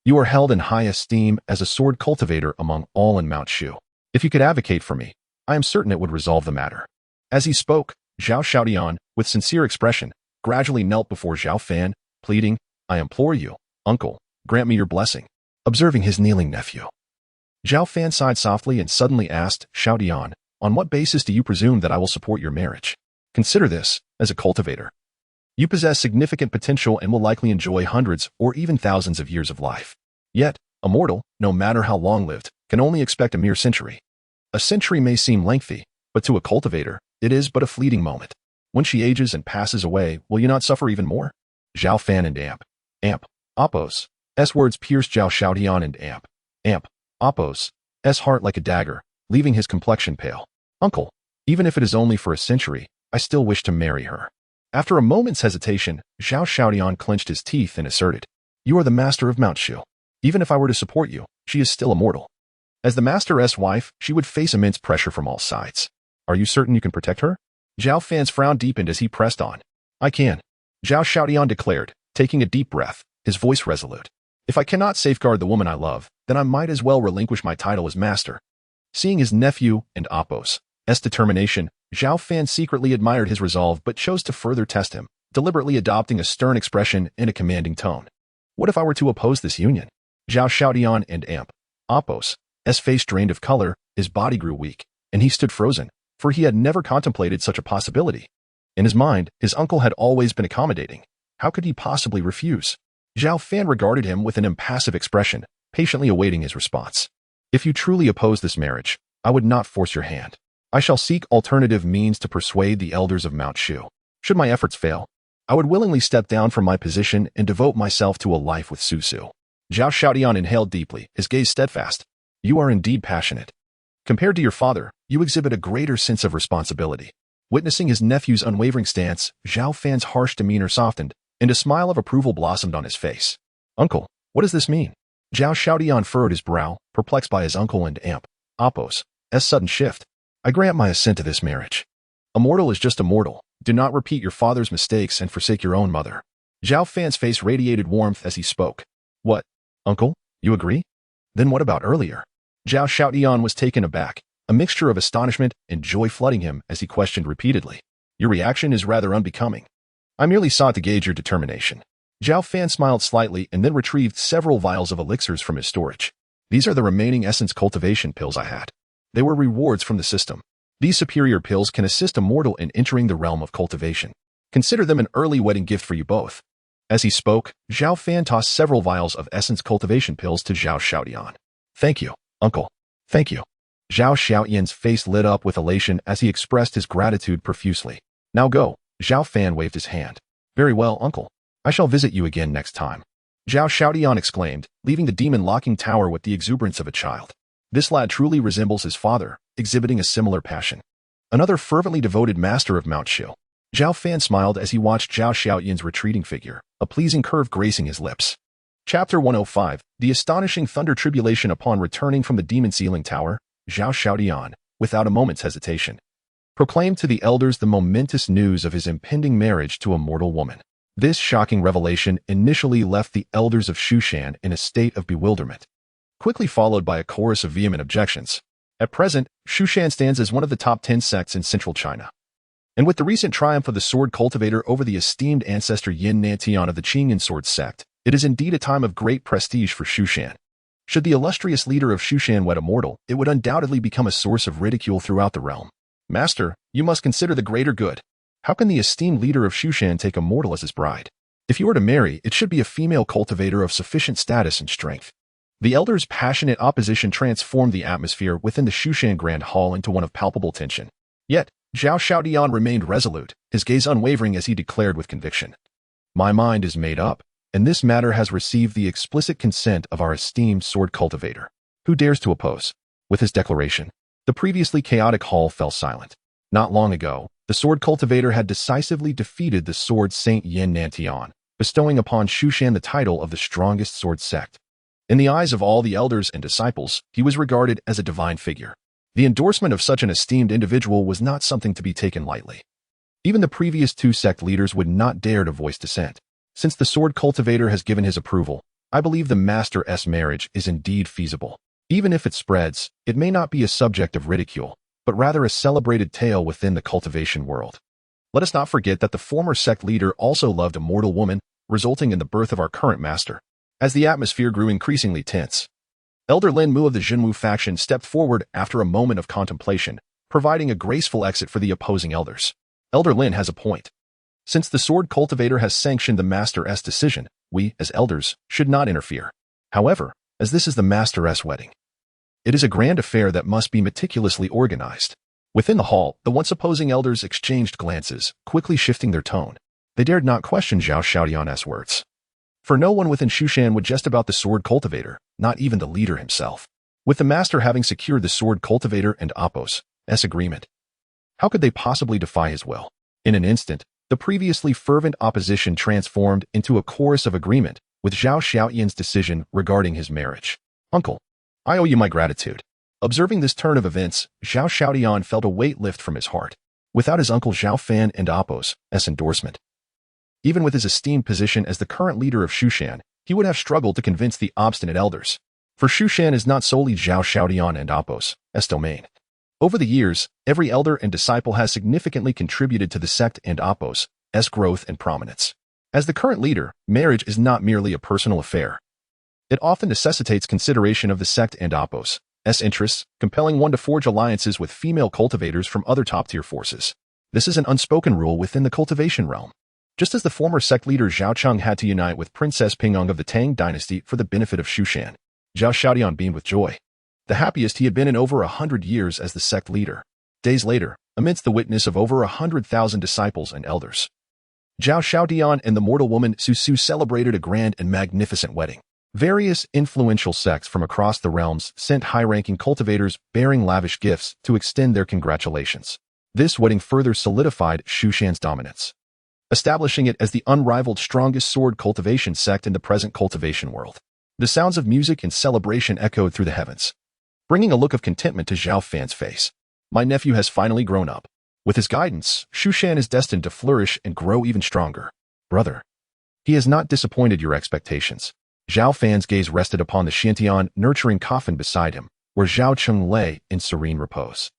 you are held in high esteem as a sword cultivator among all in Mount Shu. If you could advocate for me, I am certain it would resolve the matter. As he spoke, Zhao Xiaodian, with sincere expression, gradually knelt before Zhao Fan, pleading, I implore you, uncle, grant me your blessing. Observing his kneeling nephew, Zhao Fan sighed softly and suddenly asked, Xiaodian, on what basis do you presume that I will support your marriage? Consider this, as a cultivator. You possess significant potential and will likely enjoy hundreds or even thousands of years of life. Yet, a mortal, no matter how long-lived, can only expect a mere century. A century may seem lengthy, but to a cultivator, it is but a fleeting moment. When she ages and passes away, will you not suffer even more? Zhao Fan and Appo's words pierced Zhao Xiaodian and Appo's heart like a dagger, leaving his complexion pale. Uncle, even if it is only for a century, I still wish to marry her. After a moment's hesitation, Zhao Xiaodian clenched his teeth and asserted, You are the master of Mount Shu. Even if I were to support you, she is still immortal. As the master's wife, she would face immense pressure from all sides. Are you certain you can protect her? Zhao Fan's frown deepened as he pressed on. I can, Zhao Xiaodian declared, taking a deep breath, his voice resolute. If I cannot safeguard the woman I love, then I might as well relinquish my title as master. Seeing his nephew and Appo's determination, Zhao Fan secretly admired his resolve but chose to further test him, deliberately adopting a stern expression and a commanding tone. What if I were to oppose this union? Zhao Xiaodian and Appo's face drained of color, his body grew weak, and he stood frozen, for he had never contemplated such a possibility. In his mind, his uncle had always been accommodating. How could he possibly refuse? Zhao Fan regarded him with an impassive expression, patiently awaiting his response. If you truly oppose this marriage, I would not force your hand. I shall seek alternative means to persuade the elders of Mount Shu. Should my efforts fail, I would willingly step down from my position and devote myself to a life with Su. Zhao Xiaodian inhaled deeply, his gaze steadfast. You are indeed passionate. Compared to your father, you exhibit a greater sense of responsibility. Witnessing his nephew's unwavering stance, Zhao Fan's harsh demeanor softened, and a smile of approval blossomed on his face. Uncle, what does this mean? Zhao Xiaodian furrowed his brow, perplexed by his uncle and Appo's sudden shift. I grant my assent to this marriage. A mortal is just a mortal. Do not repeat your father's mistakes and forsake your own mother. Zhao Fan's face radiated warmth as he spoke. What, uncle, you agree? Then what about earlier? Zhao Xiaodian was taken aback, a mixture of astonishment and joy flooding him as he questioned repeatedly. Your reaction is rather unbecoming. I merely sought to gauge your determination. Zhao Fan smiled slightly and then retrieved several vials of elixirs from his storage. These are the remaining essence cultivation pills I had. They were rewards from the system. These superior pills can assist a mortal in entering the realm of cultivation. Consider them an early wedding gift for you both. As he spoke, Zhao Fan tossed several vials of essence cultivation pills to Zhao Xiaodian. Thank you, uncle. Thank you. Zhao Xiaodian's face lit up with elation as he expressed his gratitude profusely. Now go. Zhao Fan waved his hand. Very well, uncle. I shall visit you again next time. Zhao Xiaodian exclaimed, leaving the demon-locking tower with the exuberance of a child. This lad truly resembles his father, exhibiting a similar passion. Another fervently devoted master of Mount Shu. Zhao Fan smiled as he watched Zhao Xiaodian's retreating figure, a pleasing curve gracing his lips. Chapter 105, The Astonishing Thunder Tribulation. Upon returning from the demon ceiling tower, Zhao Xiaodian, without a moment's hesitation, proclaimed to the elders the momentous news of his impending marriage to a mortal woman. This shocking revelation initially left the elders of Shushan in a state of bewilderment, quickly followed by a chorus of vehement objections. At present, Shushan stands as one of the top 10 sects in central China. And with the recent triumph of the sword cultivator over the esteemed ancestor Yin Nantian of the Qingyan sword sect, it is indeed a time of great prestige for Shushan. Should the illustrious leader of Shushan wed a mortal, it would undoubtedly become a source of ridicule throughout the realm. Master, you must consider the greater good. How can the esteemed leader of Shushan take a mortal as his bride? If you were to marry, it should be a female cultivator of sufficient status and strength. The elders' passionate opposition transformed the atmosphere within the Shushan Grand Hall into one of palpable tension. Yet, Zhao Xiaodian remained resolute, his gaze unwavering as he declared with conviction, "My mind is made up, and this matter has received the explicit consent of our esteemed sword cultivator. Who dares to oppose?" With his declaration, the previously chaotic hall fell silent. Not long ago, the sword cultivator had decisively defeated the sword saint Yin Nantian, bestowing upon Shushan the title of the strongest sword sect. In the eyes of all the elders and disciples, he was regarded as a divine figure. The endorsement of such an esteemed individual was not something to be taken lightly. Even the previous two sect leaders would not dare to voice dissent. Since the sword cultivator has given his approval, I believe the Master's marriage is indeed feasible. Even if it spreads, it may not be a subject of ridicule, but rather a celebrated tale within the cultivation world. Let us not forget that the former sect leader also loved a mortal woman, resulting in the birth of our current master. As the atmosphere grew increasingly tense, Elder Lin Mu of the Jinwu faction stepped forward after a moment of contemplation, providing a graceful exit for the opposing elders. Elder Lin has a point. Since the sword cultivator has sanctioned the Master's decision, we, as elders, should not interfere. However, as this is the Master's wedding, it is a grand affair that must be meticulously organized. Within the hall, the once opposing elders exchanged glances, quickly shifting their tone. They dared not question Zhao Xiaodian's words. For no one within Shushan would jest about the sword cultivator, not even the leader himself. With the master having secured the sword cultivator and Apos' agreement, how could they possibly defy his will? In an instant, the previously fervent opposition transformed into a chorus of agreement with Zhao Xiaoyan's decision regarding his marriage. "Uncle, I owe you my gratitude." Observing this turn of events, Zhao Xiaodian felt a weight lift from his heart. Without his uncle Zhao Fan and Apos' endorsement, even with his esteemed position as the current leader of Shushan, he would have struggled to convince the obstinate elders. For Shushan is not solely Zhao Xiaodian and Apos' domain. Over the years, every elder and disciple has significantly contributed to the sect and Apos' growth and prominence. As the current leader, marriage is not merely a personal affair. It often necessitates consideration of the sect and Apos' interests, compelling one to forge alliances with female cultivators from other top-tier forces. This is an unspoken rule within the cultivation realm. Just as the former sect leader Zhao Cheng had to unite with Princess Pingyong of the Tang dynasty for the benefit of Shushan, Zhao Xiaodian beamed with joy. The happiest he had been in over 100 years as the sect leader. Days later, amidst the witness of over 100,000 disciples and elders, Zhao Xiaodian and the mortal woman Su Su celebrated a grand and magnificent wedding. Various influential sects from across the realms sent high-ranking cultivators bearing lavish gifts to extend their congratulations. This wedding further solidified Shushan's dominance, establishing it as the unrivaled strongest sword cultivation sect in the present cultivation world. The sounds of music and celebration echoed through the heavens, bringing a look of contentment to Zhao Fan's face. "My nephew has finally grown up. With his guidance, Shushan is destined to flourish and grow even stronger. Brother, he has not disappointed your expectations." Zhao Fan's gaze rested upon the Xiantian nurturing coffin beside him, where Zhao Cheng lay in serene repose.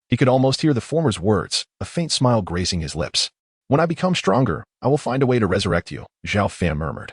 He could almost hear the former's words, a faint smile gracing his lips. "When I become stronger, I will find a way to resurrect you," Zhao Fan murmured,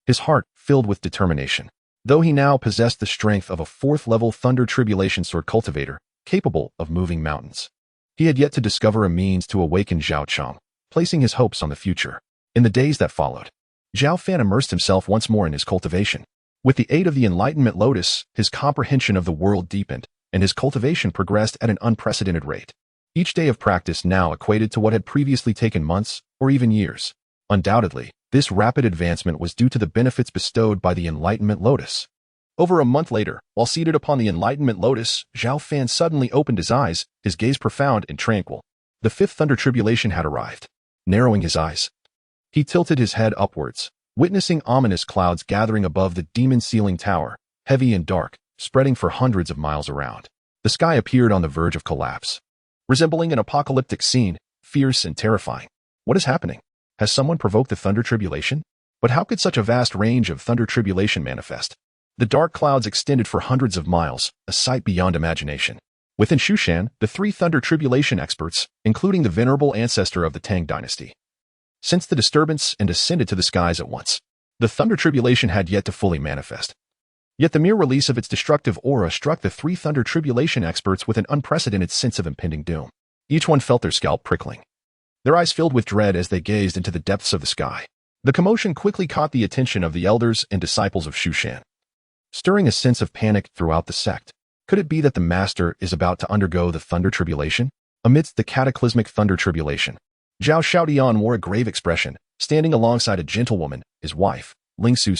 his heart filled with determination. Though he now possessed the strength of a fourth-level Thunder Tribulation sword cultivator, capable of moving mountains, he had yet to discover a means to awaken Zhao Cheng, placing his hopes on the future. In the days that followed, Zhao Fan immersed himself once more in his cultivation. With the aid of the Enlightenment Lotus, his comprehension of the world deepened, and his cultivation progressed at an unprecedented rate. Each day of practice now equated to what had previously taken months or even years. Undoubtedly, this rapid advancement was due to the benefits bestowed by the Enlightenment Lotus. Over a month later, while seated upon the Enlightenment Lotus, Zhao Fan suddenly opened his eyes, his gaze profound and tranquil. The fifth Thunder Tribulation had arrived. Narrowing his eyes, he tilted his head upwards, witnessing ominous clouds gathering above the demon ceiling tower, heavy and dark, spreading for hundreds of miles around. The sky appeared on the verge of collapse. resembling an apocalyptic scene, fierce and terrifying. What is happening? Has someone provoked the thunder tribulation? But how could such a vast range of thunder tribulation manifest? The dark clouds extended for hundreds of miles, a sight beyond imagination. Within Shushan, the three thunder tribulation experts, including the venerable ancestor of the Tang dynasty, sensed the disturbance and ascended to the skies at once. The thunder tribulation had yet to fully manifest. Yet the mere release of its destructive aura struck the three thunder tribulation experts with an unprecedented sense of impending doom. Each one felt their scalp prickling. Their eyes filled with dread as they gazed into the depths of the sky. The commotion quickly caught the attention of the elders and disciples of Shushan, stirring a sense of panic throughout the sect. Could it be that the master is about to undergo the thunder tribulation? Amidst the cataclysmic thunder tribulation, Zhao Xiaodian wore a grave expression, standing alongside a gentlewoman, his wife, Ling Su.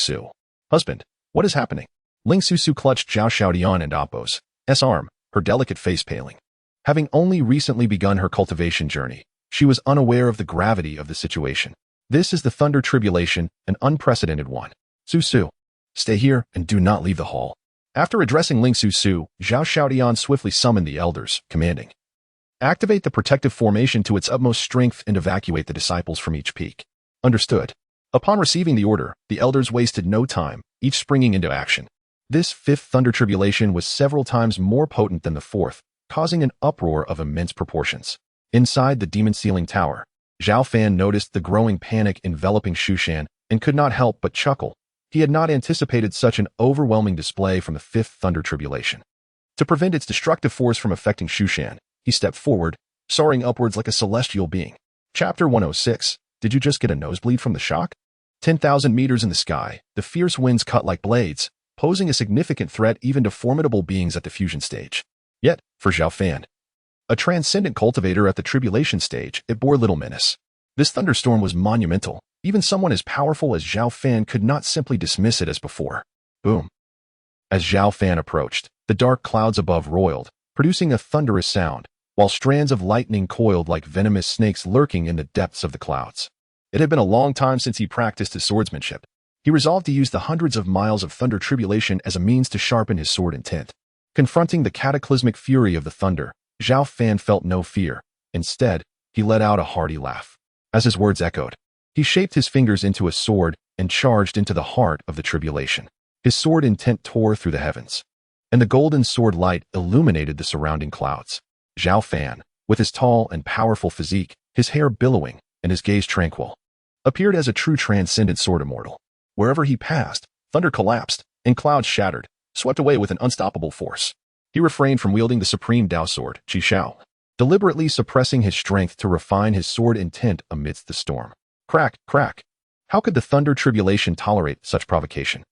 Husband, what is happening? Ling Su clutched Zhao Xiaodian and Appo's arm, her delicate face paling. Having only recently begun her cultivation journey, she was unaware of the gravity of the situation. This is the thunder tribulation, an unprecedented one. Su, stay here and do not leave the hall. After addressing Ling Su, Zhao Xiaodian swiftly summoned the elders, commanding, activate the protective formation to its utmost strength and evacuate the disciples from each peak. Understood. Upon receiving the order, the elders wasted no time, each springing into action. This fifth thunder tribulation was several times more potent than the fourth, causing an uproar of immense proportions. Inside the demon ceiling tower, Zhao Fan noticed the growing panic enveloping Shushan and could not help but chuckle. He had not anticipated such an overwhelming display from the fifth thunder tribulation. To prevent its destructive force from affecting Shushan, he stepped forward, soaring upwards like a celestial being. Chapter 106. Did you just get a nosebleed from the shock? 10,000 meters in the sky, the fierce winds cut like blades, posing a significant threat even to formidable beings at the fusion stage. Yet, for Zhao Fan, a transcendent cultivator at the tribulation stage, it bore little menace. This thunderstorm was monumental. Even someone as powerful as Zhao Fan could not simply dismiss it as before. Boom. As Zhao Fan approached, the dark clouds above roiled, producing a thunderous sound, while strands of lightning coiled like venomous snakes lurking in the depths of the clouds. It had been a long time since he practiced his swordsmanship. He resolved to use the hundreds of miles of thunder tribulation as a means to sharpen his sword intent. Confronting the cataclysmic fury of the thunder, Zhao Fan felt no fear. Instead, he let out a hearty laugh. As his words echoed, he shaped his fingers into a sword and charged into the heart of the tribulation. His sword intent tore through the heavens, and the golden sword light illuminated the surrounding clouds. Zhao Fan, with his tall and powerful physique, his hair billowing, and his gaze tranquil, appeared as a true transcendent sword immortal. Wherever he passed, thunder collapsed, and clouds shattered, swept away with an unstoppable force. He refrained from wielding the supreme Dao sword, Qi Shao, deliberately suppressing his strength to refine his sword intent amidst the storm. Crack, crack. How could the thunder tribulation tolerate such provocation?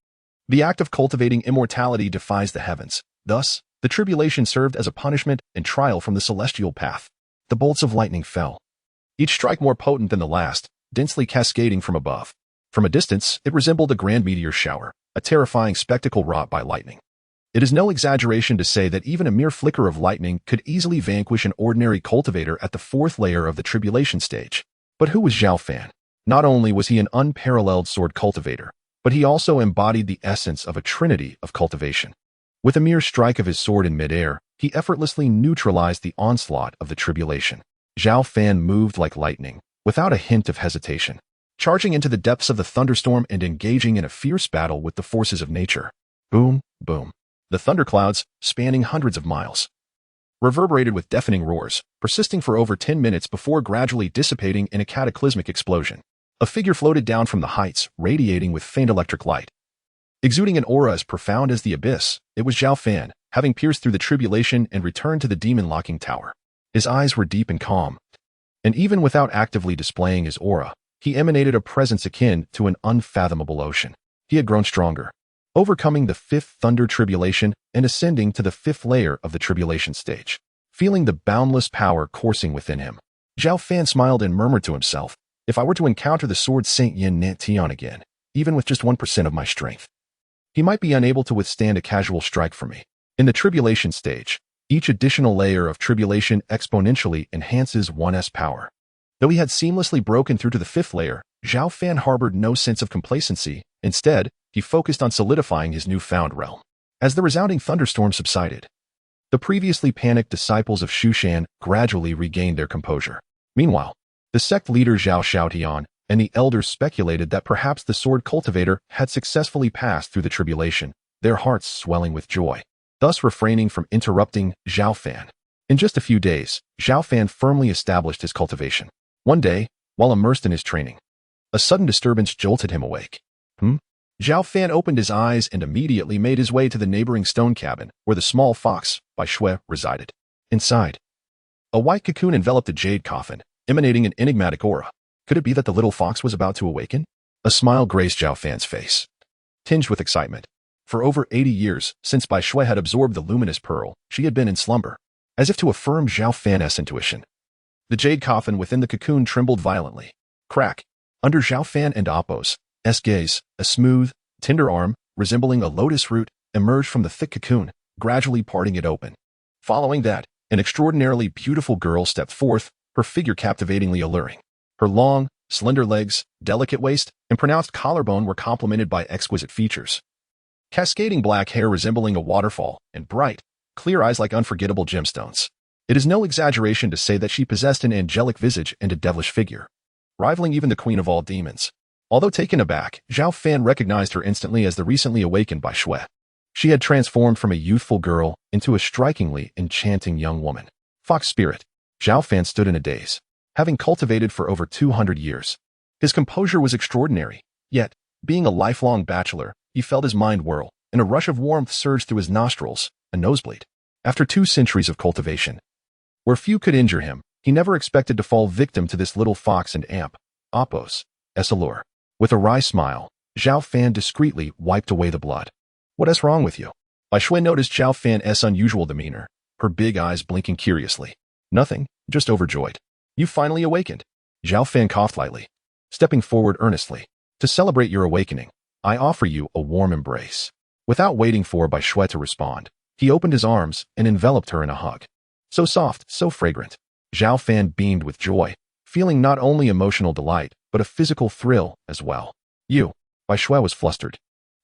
The act of cultivating immortality defies the heavens. Thus, the tribulation served as a punishment and trial from the celestial path. The bolts of lightning fell, each strike more potent than the last, densely cascading from above. From a distance, it resembled a grand meteor shower, a terrifying spectacle wrought by lightning. It is no exaggeration to say that even a mere flicker of lightning could easily vanquish an ordinary cultivator at the fourth layer of the tribulation stage. But who was Zhao Fan? Not only was he an unparalleled sword cultivator, but he also embodied the essence of a trinity of cultivation. With a mere strike of his sword in midair, he effortlessly neutralized the onslaught of the tribulation. Zhao Fan moved like lightning, without a hint of hesitation, charging into the depths of the thunderstorm and engaging in a fierce battle with the forces of nature. Boom, boom. The thunderclouds, spanning hundreds of miles, reverberated with deafening roars, persisting for over 10 minutes before gradually dissipating in a cataclysmic explosion. A figure floated down from the heights, radiating with faint electric light. Exuding an aura as profound as the abyss, it was Zhao Fan, having pierced through the tribulation and returned to the demon-locking tower. His eyes were deep and calm, and even without actively displaying his aura, he emanated a presence akin to an unfathomable ocean. He had grown stronger, overcoming the fifth thunder tribulation and ascending to the fifth layer of the tribulation stage. Feeling the boundless power coursing within him, Zhao Fan smiled and murmured to himself, if I were to encounter the sword Saint Yin Nant Tian again, even with just 1% of my strength, he might be unable to withstand a casual strike from me. In the tribulation stage, each additional layer of tribulation exponentially enhances one's power. Though he had seamlessly broken through to the fifth layer, Zhao Fan harbored no sense of complacency. Instead, he focused on solidifying his newfound realm. As the resounding thunderstorm subsided, The previously panicked disciples of Shu Shan gradually regained their composure. Meanwhile, the sect leader Zhao Xiaotian and the elders speculated that perhaps the sword cultivator had successfully passed through the tribulation, their hearts swelling with joy, thus refraining from interrupting Zhao Fan. In just a few days, Zhao Fan firmly established his cultivation. One day, while immersed in his training, a sudden disturbance jolted him awake. Zhao Fan opened his eyes and immediately made his way to the neighboring stone cabin where the small fox, Bai Shui, resided. Inside, a white cocoon enveloped a jade coffin, emanating an enigmatic aura. Could it be that the little fox was about to awaken? A smile graced Zhao Fan's face, tinged with excitement. For over 80 years, since Bai Shui had absorbed the luminous pearl, she had been in slumber. As if to affirm Zhao Fan's intuition, the jade coffin within the cocoon trembled violently. Crack! Under Zhao Fan and Appo's gaze, a smooth, tender arm, resembling a lotus root, emerged from the thick cocoon, gradually parting it open. Following that, an extraordinarily beautiful girl stepped forth, her figure captivatingly alluring. Her long, slender legs, delicate waist, and pronounced collarbone were complemented by exquisite features. Cascading black hair resembling a waterfall, and bright, clear eyes like unforgettable gemstones. It is no exaggeration to say that she possessed an angelic visage and a devilish figure, rivaling even the queen of all demons. Although taken aback, Zhao Fan recognized her instantly as the recently awakened Bai Shui. She had transformed from a youthful girl into a strikingly enchanting young woman. Fox spirit. Zhao Fan stood in a daze, having cultivated for over 200 years. His composure was extraordinary, yet, being a lifelong bachelor, he felt his mind whirl, and a rush of warmth surged through his nostrils, a nosebleed. After 2 centuries of cultivation, where few could injure him, he never expected to fall victim to this little fox and Appo's allure. With a wry smile, Zhao Fan discreetly wiped away the blood. What is wrong with you? Bai Shui noticed Zhao Fan's unusual demeanor, her big eyes blinking curiously. Nothing, just overjoyed. You finally awakened. Zhao Fan coughed lightly, stepping forward earnestly. To celebrate your awakening, I offer you a warm embrace. Without waiting for Bai Shui to respond, he opened his arms and enveloped her in a hug. So soft, so fragrant. Zhao Fan beamed with joy, feeling not only emotional delight, but a physical thrill as well. Bai Shui was flustered,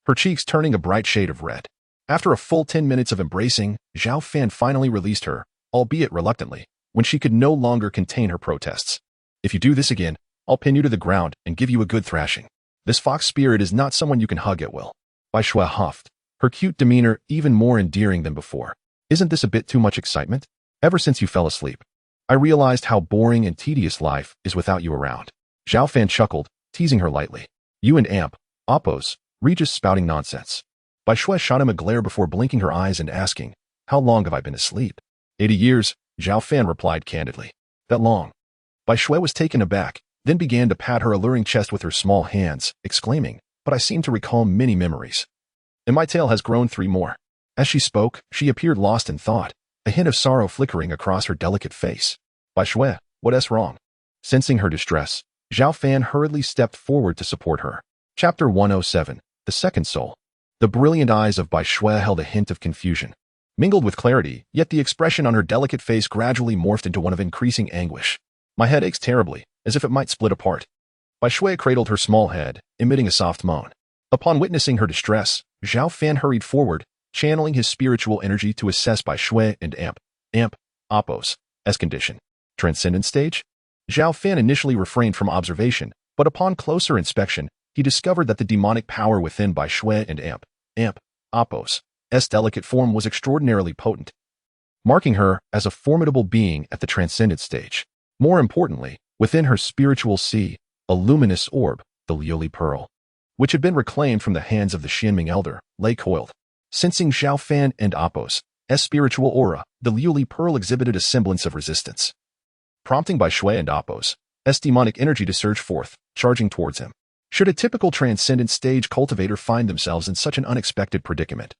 her cheeks turning a bright shade of red. After a full 10 minutes of embracing, Zhao Fan finally released her, albeit reluctantly, when she could no longer contain her protests. If you do this again, I'll pin you to the ground and give you a good thrashing. This fox spirit is not someone you can hug at will. Bai Shui huffed, her cute demeanor even more endearing than before. Isn't this a bit too much excitement? Ever since you fell asleep, I realized how boring and tedious life is without you around. Zhao Fan chuckled, teasing her lightly. You and Appo's, Regis spouting nonsense. Bai Shui shot him a glare before blinking her eyes and asking, how long have I been asleep? 80 years, Zhao Fan replied candidly. That long? Bai Shui was taken aback, then began to pat her alluring chest with her small hands, exclaiming, but I seem to recall many memories. And my tale has grown 3 more. As she spoke, she appeared lost in thought, a hint of sorrow flickering across her delicate face. Bai Shui, what is wrong? Sensing her distress, Zhao Fan hurriedly stepped forward to support her. Chapter 107, The Second Soul. The brilliant eyes of Bai Shui held a hint of confusion, mingled with clarity, yet the expression on her delicate face gradually morphed into one of increasing anguish. My head aches terribly, as if it might split apart. Bai Shui cradled her small head, emitting a soft moan. Upon witnessing her distress, Zhao Fan hurried forward, channeling his spiritual energy to assess Bai Shui and Appo's condition. Transcendent stage? Zhao Fan initially refrained from observation, but upon closer inspection, he discovered that the demonic power within Bai Shui and Appo's delicate form was extraordinarily potent, marking her as a formidable being at the transcendent stage. More importantly, within her spiritual sea, a luminous orb, the Liuli Pearl, which had been reclaimed from the hands of the Xianming elder, lay coiled. Sensing Zhao Fan and Appo's spiritual aura, the Liuli Pearl exhibited a semblance of resistance, prompting Bai Shui and Appo's demonic energy to surge forth, charging towards him. Should a typical transcendent stage cultivator find themselves in such an unexpected predicament,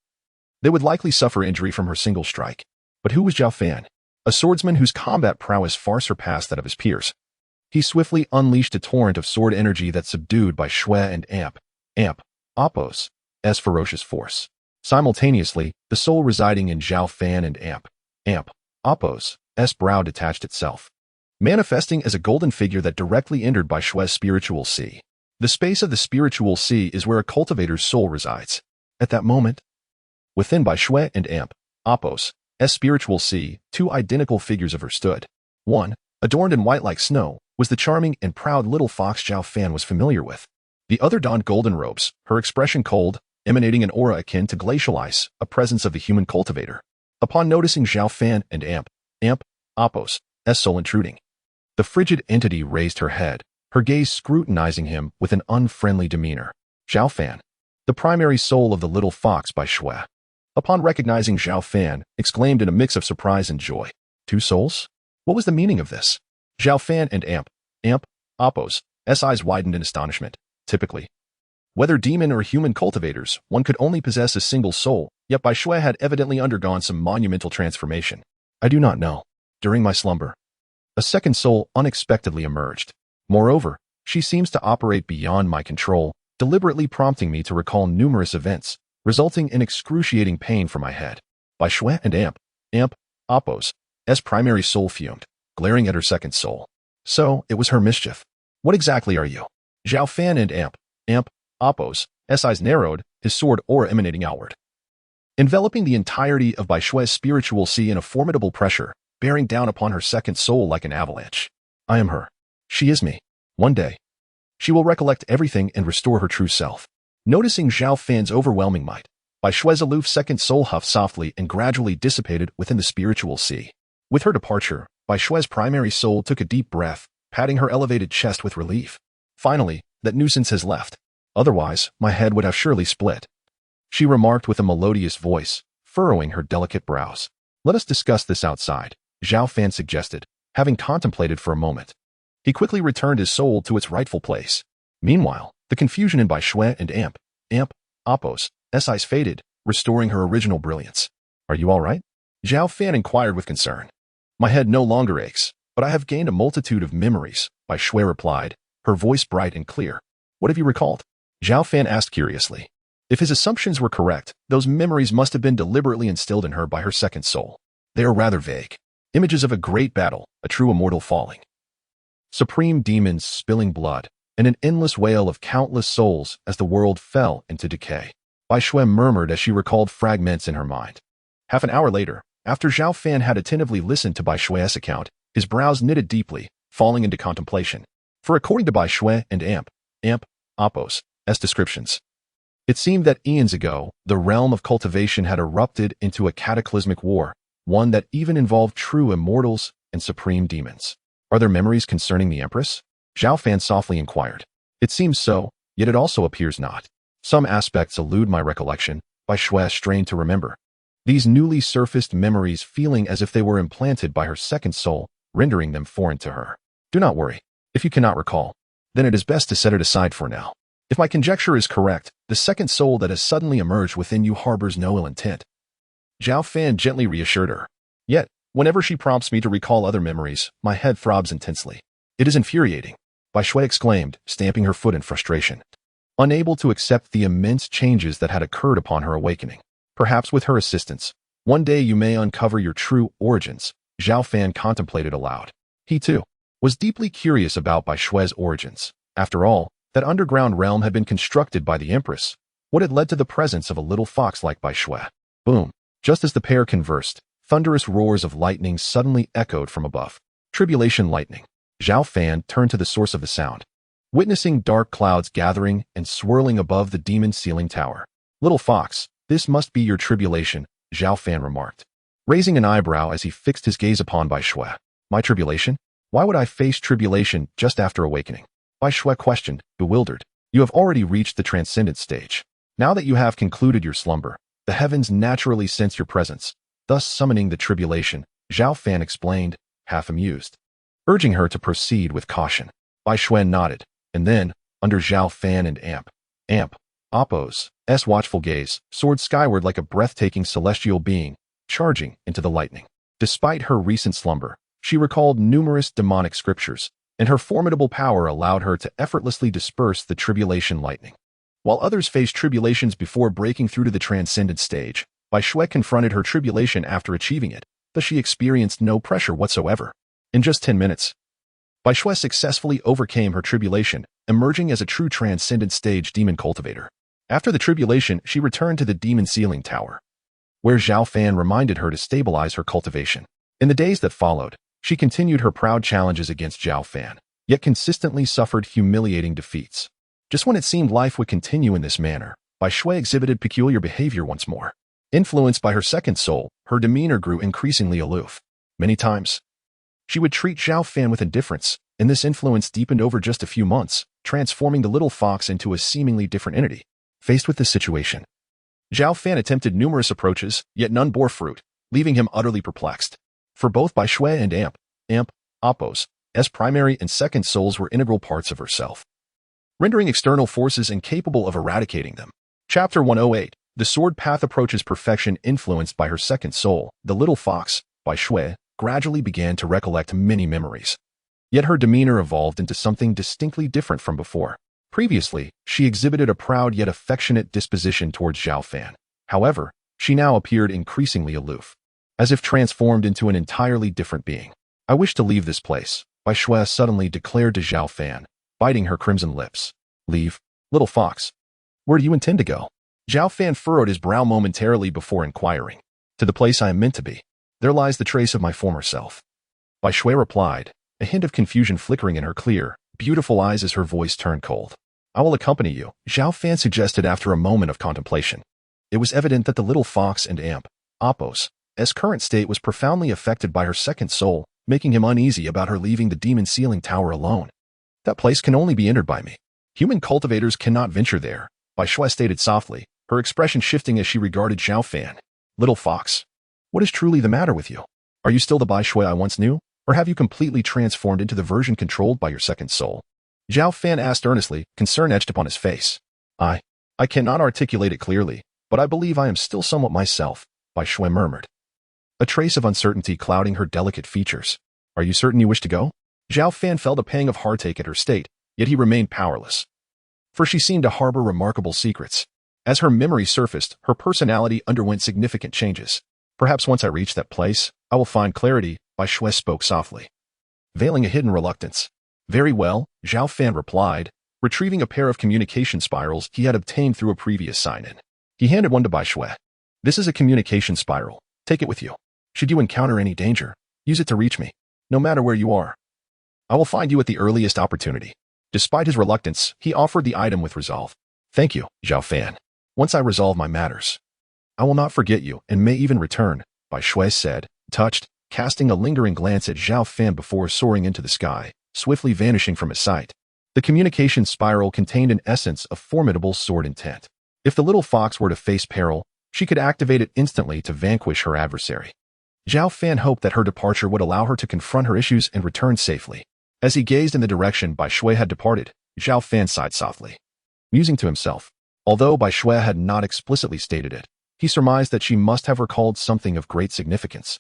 they would likely suffer injury from her single strike. But who was Zhao Fan? A swordsman whose combat prowess far surpassed that of his peers. He swiftly unleashed a torrent of sword energy that subdued Bai Shui and Appo's ferocious force. Simultaneously, the soul residing in Zhao Fan and Appo's brow detached itself, manifesting as a golden figure that directly entered Bai Shui's spiritual sea. The space of the spiritual sea is where a cultivator's soul resides. At that moment, within Bai Shui and Appo's spiritual sea, two identical figures of her stood. One, adorned in white like snow, was the charming and proud little fox Zhao Fan was familiar with. The other donned golden robes, her expression cold, emanating an aura akin to glacial ice, a presence of the human cultivator. Upon noticing Zhao Fan and Amp, Appos, soul intruding, the frigid entity raised her head, her gaze scrutinizing him with an unfriendly demeanor. Zhao Fan, the primary soul of the little fox by Shui. Upon recognizing Zhao Fan, exclaimed in a mix of surprise and joy. Two souls? What was the meaning of this? Zhao Fan and Amp, Appos, eyes widened in astonishment. Typically, whether demon or human cultivators, one could only possess a single soul, yet Bai Shui had evidently undergone some monumental transformation. I do not know. During my slumber, a second soul unexpectedly emerged. Moreover, she seems to operate beyond my control, deliberately prompting me to recall numerous events, resulting in excruciating pain for my head. Bai Shui and Amp, Appos, primary soul fumed, glaring at her second soul. So, it was her mischief. What exactly are you? Zhao Fan and Amp, Appos, eyes narrowed, his sword aura emanating outward, enveloping the entirety of Bai Shui's spiritual sea in a formidable pressure, bearing down upon her second soul like an avalanche. I am her. She is me. One day, she will recollect everything and restore her true self. Noticing Zhao Fan's overwhelming might, Bai Shui's aloof second soul huffed softly and gradually dissipated within the spiritual sea. With her departure, Bai Shui's primary soul took a deep breath, patting her elevated chest with relief. Finally, that nuisance has left. Otherwise, my head would have surely split. She remarked with a melodious voice, furrowing her delicate brows. Let us discuss this outside, Zhao Fan suggested, having contemplated for a moment. He quickly returned his soul to its rightful place. Meanwhile, the confusion in Bai Shui and Amp, Appos, eyes faded, restoring her original brilliance. Are you all right? Zhao Fan inquired with concern. My head no longer aches, but I have gained a multitude of memories, Bai Shui replied, her voice bright and clear. What have you recalled? Zhao Fan asked curiously. If his assumptions were correct, those memories must have been deliberately instilled in her by her second soul. They are rather vague. Images of a great battle, a true immortal falling, supreme demons spilling blood, and an endless wail of countless souls as the world fell into decay. Bai Shui murmured as she recalled fragments in her mind. Half an hour later, after Zhao Fan had attentively listened to Bai Shui's account, his brows knitted deeply, falling into contemplation. For according to Bai Shui and Amp, Appos, descriptions, it seemed that eons ago, the realm of cultivation had erupted into a cataclysmic war, one that even involved true immortals and supreme demons. Are there memories concerning the Empress? Zhao Fan softly inquired. It seems so, yet it also appears not. Some aspects elude my recollection, Bai Shui strained to remember. These newly surfaced memories feeling as if they were implanted by her second soul, rendering them foreign to her. Do not worry. If you cannot recall, then it is best to set it aside for now. If my conjecture is correct, the second soul that has suddenly emerged within you harbors no ill intent. Zhao Fan gently reassured her. Yet, whenever she prompts me to recall other memories, my head throbs intensely. It is infuriating, Bai Shui exclaimed, stamping her foot in frustration. Unable to accept the immense changes that had occurred upon her awakening. Perhaps with her assistance, one day you may uncover your true origins, Zhao Fan contemplated aloud. He, too, was deeply curious about Bai Shui's origins. After all, that underground realm had been constructed by the Empress. What had led to the presence of a little fox like Bai Shui? Boom! Just as the pair conversed, thunderous roars of lightning suddenly echoed from above. Tribulation lightning. Zhao Fan turned to the source of the sound, witnessing dark clouds gathering and swirling above the demon ceiling tower. Little fox, this must be your tribulation, Zhao Fan remarked, raising an eyebrow as he fixed his gaze upon Bai Shui. My tribulation? Why would I face tribulation just after awakening? Bai Shui questioned, bewildered. You have already reached the transcendent stage. Now that you have concluded your slumber, the heavens naturally sense your presence, thus summoning the tribulation, Zhao Fan explained, half amused, urging her to proceed with caution. Bai Shui nodded, and then, under Zhao Fan and Amp, Appos' watchful gaze, soared skyward like a breathtaking celestial being, charging into the lightning. Despite her recent slumber, she recalled numerous demonic scriptures, and her formidable power allowed her to effortlessly disperse the tribulation lightning. While others faced tribulations before breaking through to the transcendent stage, Bai Shui confronted her tribulation after achieving it, thus she experienced no pressure whatsoever. In just 10 minutes, Bai Shui successfully overcame her tribulation, emerging as a true transcendent stage demon cultivator. After the tribulation, she returned to the demon ceiling tower. where Zhao Fan reminded her to stabilize her cultivation. In the days that followed, she continued her proud challenges against Zhao Fan, yet consistently suffered humiliating defeats. Just when it seemed life would continue in this manner, Bai Shui exhibited peculiar behavior once more. Influenced by her second soul, her demeanor grew increasingly aloof. Many times, she would treat Zhao Fan with indifference, and this influence deepened over just a few months, transforming the little fox into a seemingly different entity. Faced with this situation, Zhao Fan attempted numerous approaches, yet none bore fruit, leaving him utterly perplexed. For both Bai Shui and Apos, as primary and second souls were integral parts of herself, rendering external forces incapable of eradicating them. Chapter 108. The sword path approaches perfection. Influenced by her second soul, the little fox, Bai Shui, gradually began to recollect many memories. Yet her demeanor evolved into something distinctly different from before. Previously, she exhibited a proud yet affectionate disposition towards Zhao Fan. However, she now appeared increasingly aloof, as if transformed into an entirely different being. I wish to leave this place, Bai Shui suddenly declared to Zhao Fan, biting her crimson lips. Leave, little fox. Where do you intend to go? Zhao Fan furrowed his brow momentarily before inquiring. To the place I am meant to be. There lies the trace of my former self. Bai Shui replied, a hint of confusion flickering in her clear, beautiful eyes as her voice turned cold. I will accompany you, Zhao Fan suggested after a moment of contemplation. It was evident that the little fox and Apos' current state was profoundly affected by her second soul, making him uneasy about her leaving the demon sealing tower alone. That place can only be entered by me. Human cultivators cannot venture there, Bai Shui stated softly, her expression shifting as she regarded Zhao Fan. Little fox, what is truly the matter with you? Are you still the Bai Shui I once knew, or have you completely transformed into the version controlled by your second soul? Zhao Fan asked earnestly, concern etched upon his face. I cannot articulate it clearly, but I believe I am still somewhat myself, Bai Shui murmured, a trace of uncertainty clouding her delicate features. Are you certain you wish to go? Zhao Fan felt a pang of heartache at her state, yet he remained powerless. For she seemed to harbor remarkable secrets. As her memory surfaced, her personality underwent significant changes. Perhaps once I reach that place, I will find clarity, Bai Shui spoke softly, veiling a hidden reluctance. Very well, Zhao Fan replied, retrieving a pair of communication spirals he had obtained through a previous sign-in. He handed one to Bai Shui. This is a communication spiral. Take it with you. Should you encounter any danger, use it to reach me, no matter where you are. I will find you at the earliest opportunity. Despite his reluctance, he offered the item with resolve. Thank you, Zhao Fan. Once I resolve my matters, I will not forget you and may even return, Bai Shui said, touched, casting a lingering glance at Zhao Fan before soaring into the sky, swiftly vanishing from his sight. The communication spiral contained an essence of formidable sword intent. If the little fox were to face peril, she could activate it instantly to vanquish her adversary. Zhao Fan hoped that her departure would allow her to confront her issues and return safely. As he gazed in the direction Bai Shui had departed, Zhao Fan sighed softly, musing to himself. Although Bai Shui had not explicitly stated it, he surmised that she must have recalled something of great significance.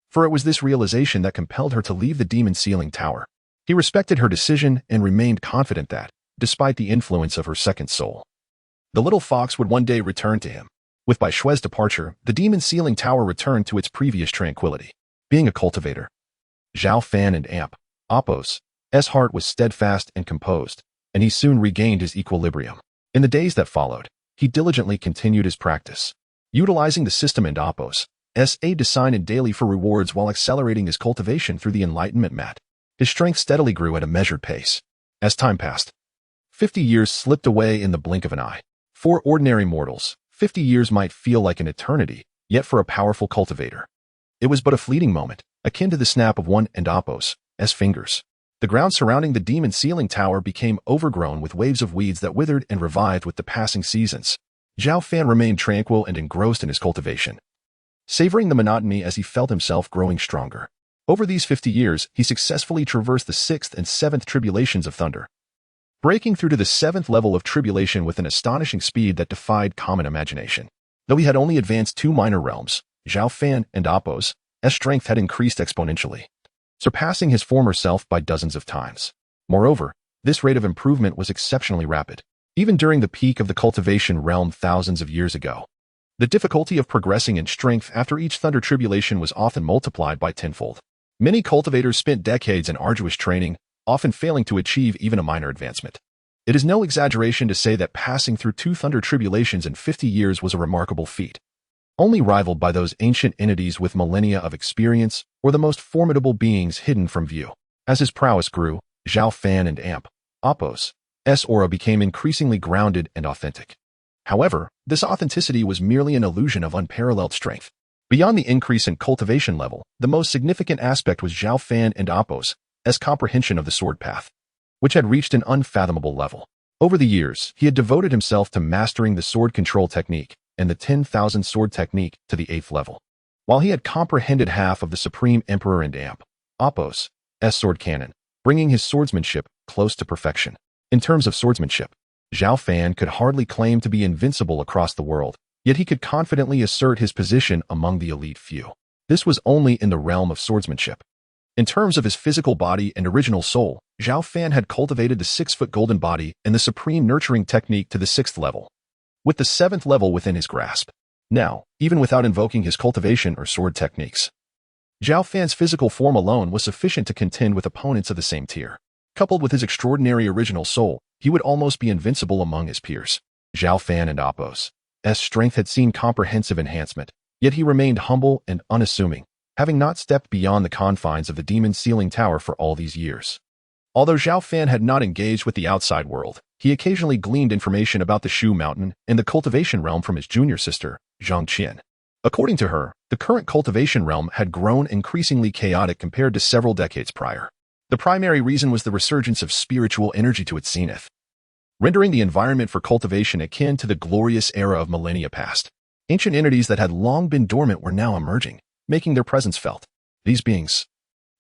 For it was this realization that compelled her to leave the demon sealing tower. He respected her decision and remained confident that, despite the influence of her second soul, the little fox would one day return to him. With Bai Shui's departure, the demon sealing tower returned to its previous tranquility. Being a cultivator, Zhao Fan and Apos' heart was steadfast and composed, and he soon regained his equilibrium. In the days that followed, he diligently continued his practice, utilizing the system and Apos' aid to sign in daily for rewards while accelerating his cultivation through the enlightenment mat. His strength steadily grew at a measured pace. As time passed, 50 years slipped away in the blink of an eye. For ordinary mortals, 50 years might feel like an eternity, yet for a powerful cultivator, it was but a fleeting moment, akin to the snap of one and Apos' fingers. The ground surrounding the demon sealing tower became overgrown with waves of weeds that withered and revived with the passing seasons. Zhao Fan remained tranquil and engrossed in his cultivation, savoring the monotony as he felt himself growing stronger. Over these 50 years, he successfully traversed the 6th and 7th tribulations of thunder, breaking through to the 7th level of tribulation with an astonishing speed that defied common imagination. Though he had only advanced 2 minor realms, Zhao Fan and Apos' strength had increased exponentially, surpassing his former self by dozens of times. Moreover, this rate of improvement was exceptionally rapid, even during the peak of the cultivation realm thousands of years ago. The difficulty of progressing in strength after each thunder tribulation was often multiplied by tenfold. Many cultivators spent decades in arduous training, often failing to achieve even a minor advancement. It is no exaggeration to say that passing through 2 thunder tribulations in 50 years was a remarkable feat. only rivaled by those ancient entities with millennia of experience or the most formidable beings hidden from view. As his prowess grew, Zhao Fan and Apos' aura became increasingly grounded and authentic. However, this authenticity was merely an illusion of unparalleled strength. Beyond the increase in cultivation level, the most significant aspect was Zhao Fan and Apos' comprehension of the sword path, which had reached an unfathomable level. Over the years, he had devoted himself to mastering the sword control technique and the 10,000 sword technique to the 8th level. While he had comprehended half of the Supreme Emperor and Apos' sword canon, bringing his swordsmanship close to perfection. In terms of swordsmanship, Zhao Fan could hardly claim to be invincible across the world, yet he could confidently assert his position among the elite few. This was only in the realm of swordsmanship. In terms of his physical body and original soul, Zhao Fan had cultivated the 6-foot golden body and the supreme nurturing technique to the 6th level, with the 7th level within his grasp. Now, even without invoking his cultivation or sword techniques, Zhao Fan's physical form alone was sufficient to contend with opponents of the same tier. Coupled with his extraordinary original soul, he would almost be invincible among his peers. Zhao Fan and Apos' strength had seen comprehensive enhancement, yet he remained humble and unassuming, having not stepped beyond the confines of the demon ceiling tower for all these years. Although Zhao Fan had not engaged with the outside world, he occasionally gleaned information about the Shu Mountain and the cultivation realm from his junior sister, Zhang Qian. According to her, the current cultivation realm had grown increasingly chaotic compared to several decades prior. The primary reason was the resurgence of spiritual energy to its zenith, rendering the environment for cultivation akin to the glorious era of millennia past. Ancient entities that had long been dormant were now emerging, making their presence felt. These beings,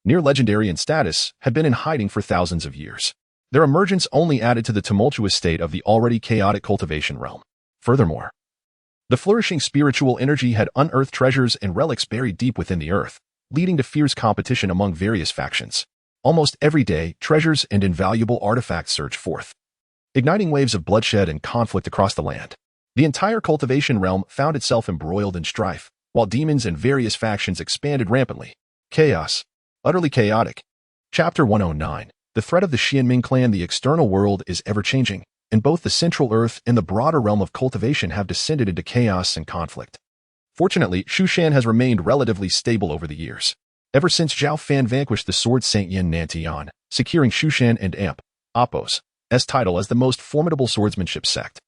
near legendary in status, had been in hiding for thousands of years. Their emergence only added to the tumultuous state of the already chaotic cultivation realm. Furthermore, the flourishing spiritual energy had unearthed treasures and relics buried deep within the earth, leading to fierce competition among various factions. Almost every day, treasures and invaluable artifacts surged forth, igniting waves of bloodshed and conflict across the land. The entire cultivation realm found itself embroiled in strife, while demons and various factions expanded rampantly. Chaos. Utterly chaotic. Chapter 109. The threat of the Xianming clan. The external world is ever-changing, and both the central earth and the broader realm of cultivation have descended into chaos and conflict. Fortunately, Shushan has remained relatively stable over the years. Ever since Zhao Fan vanquished the Sword Saint Yin Nantian, securing Shushan and Apos' title as the most formidable swordsmanship sect.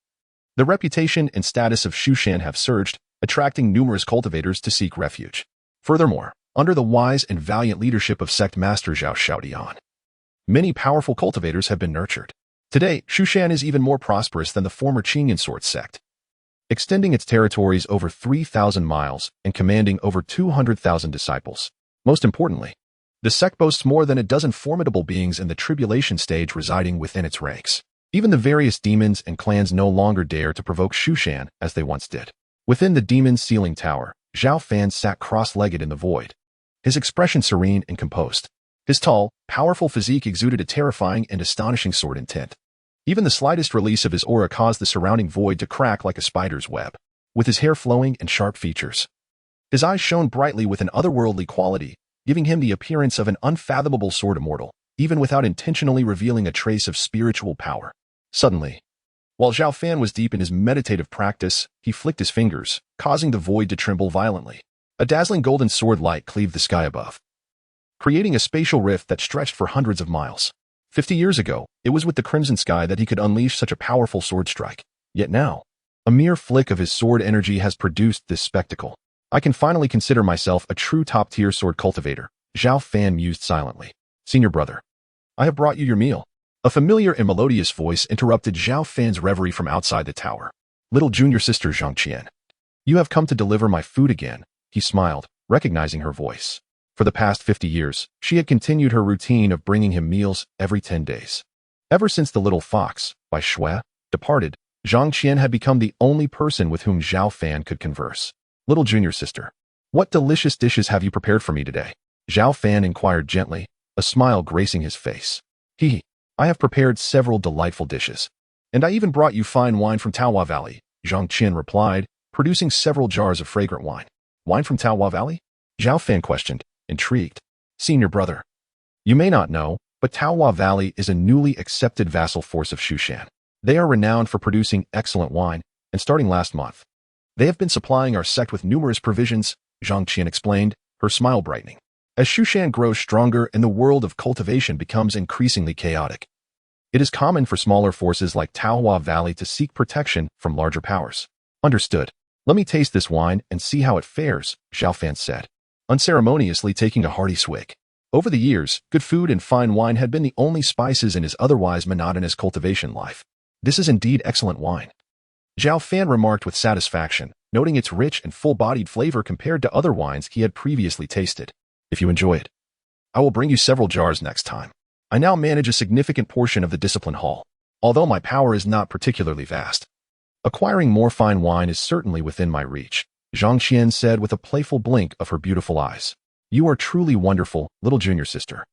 The reputation and status of Shushan have surged, attracting numerous cultivators to seek refuge. Furthermore, under the wise and valiant leadership of sect master Zhao Shaodian, many powerful cultivators have been nurtured. Today, Shushan is even more prosperous than the former Qingyan sword sect, extending its territories over 3,000 miles and commanding over 200,000 disciples. Most importantly, the sect boasts more than a dozen formidable beings in the tribulation stage residing within its ranks. Even the various demons and clans no longer dare to provoke Shushan as they once did. Within the demon's ceiling tower, Zhao Fan sat cross-legged in the void, his expression serene and composed. His tall, powerful physique exuded a terrifying and astonishing sword intent. Even the slightest release of his aura caused the surrounding void to crack like a spider's web. With his hair flowing and sharp features, his eyes shone brightly with an otherworldly quality, giving him the appearance of an unfathomable sword immortal, even without intentionally revealing a trace of spiritual power. Suddenly, while Zhao Fan was deep in his meditative practice, he flicked his fingers, causing the void to tremble violently. A dazzling golden sword light cleaved the sky above, creating a spatial rift that stretched for hundreds of miles. 50 years ago, it was with the crimson sky that he could unleash such a powerful sword strike. Yet now, a mere flick of his sword energy has produced this spectacle. I can finally consider myself a true top-tier sword cultivator, Zhao Fan mused silently. Senior brother, I have brought you your meal. A familiar and melodious voice interrupted Zhao Fan's reverie from outside the tower. Little junior sister Zhang Qian, you have come to deliver my food again. He smiled, recognizing her voice. For the past 50 years, she had continued her routine of bringing him meals every 10 days. Ever since the little fox, by Shui, departed, Zhang Qian had become the only person with whom Zhao Fan could converse. Little junior sister, what delicious dishes have you prepared for me today? Zhao Fan inquired gently, a smile gracing his face. I have prepared several delightful dishes. And I even brought you fine wine from Taohua Valley, Zhang Qian replied, producing several jars of fragrant wine. Wine from Taohua Valley? Zhao Fan questioned, intrigued. Senior brother, you may not know, but Taohua Valley is a newly accepted vassal force of Shushan. They are renowned for producing excellent wine, and starting last month, They have been supplying our sect with numerous provisions, Zhang Qian explained, her smile brightening. As Shushan grows stronger and the world of cultivation becomes increasingly chaotic, it is common for smaller forces like Taohua Valley to seek protection from larger powers. Understood. Let me taste this wine and see how it fares, Zhao Fan said, unceremoniously taking a hearty swig. Over the years, good food and fine wine had been the only spices in his otherwise monotonous cultivation life. This is indeed excellent wine, Zhao Fan remarked with satisfaction, noting its rich and full-bodied flavor compared to other wines he had previously tasted. If you enjoy it, I will bring you several jars next time. I now manage a significant portion of the discipline hall, although my power is not particularly vast. Acquiring more fine wine is certainly within my reach, Zhang Qian said with a playful blink of her beautiful eyes. You are truly wonderful, little junior sister.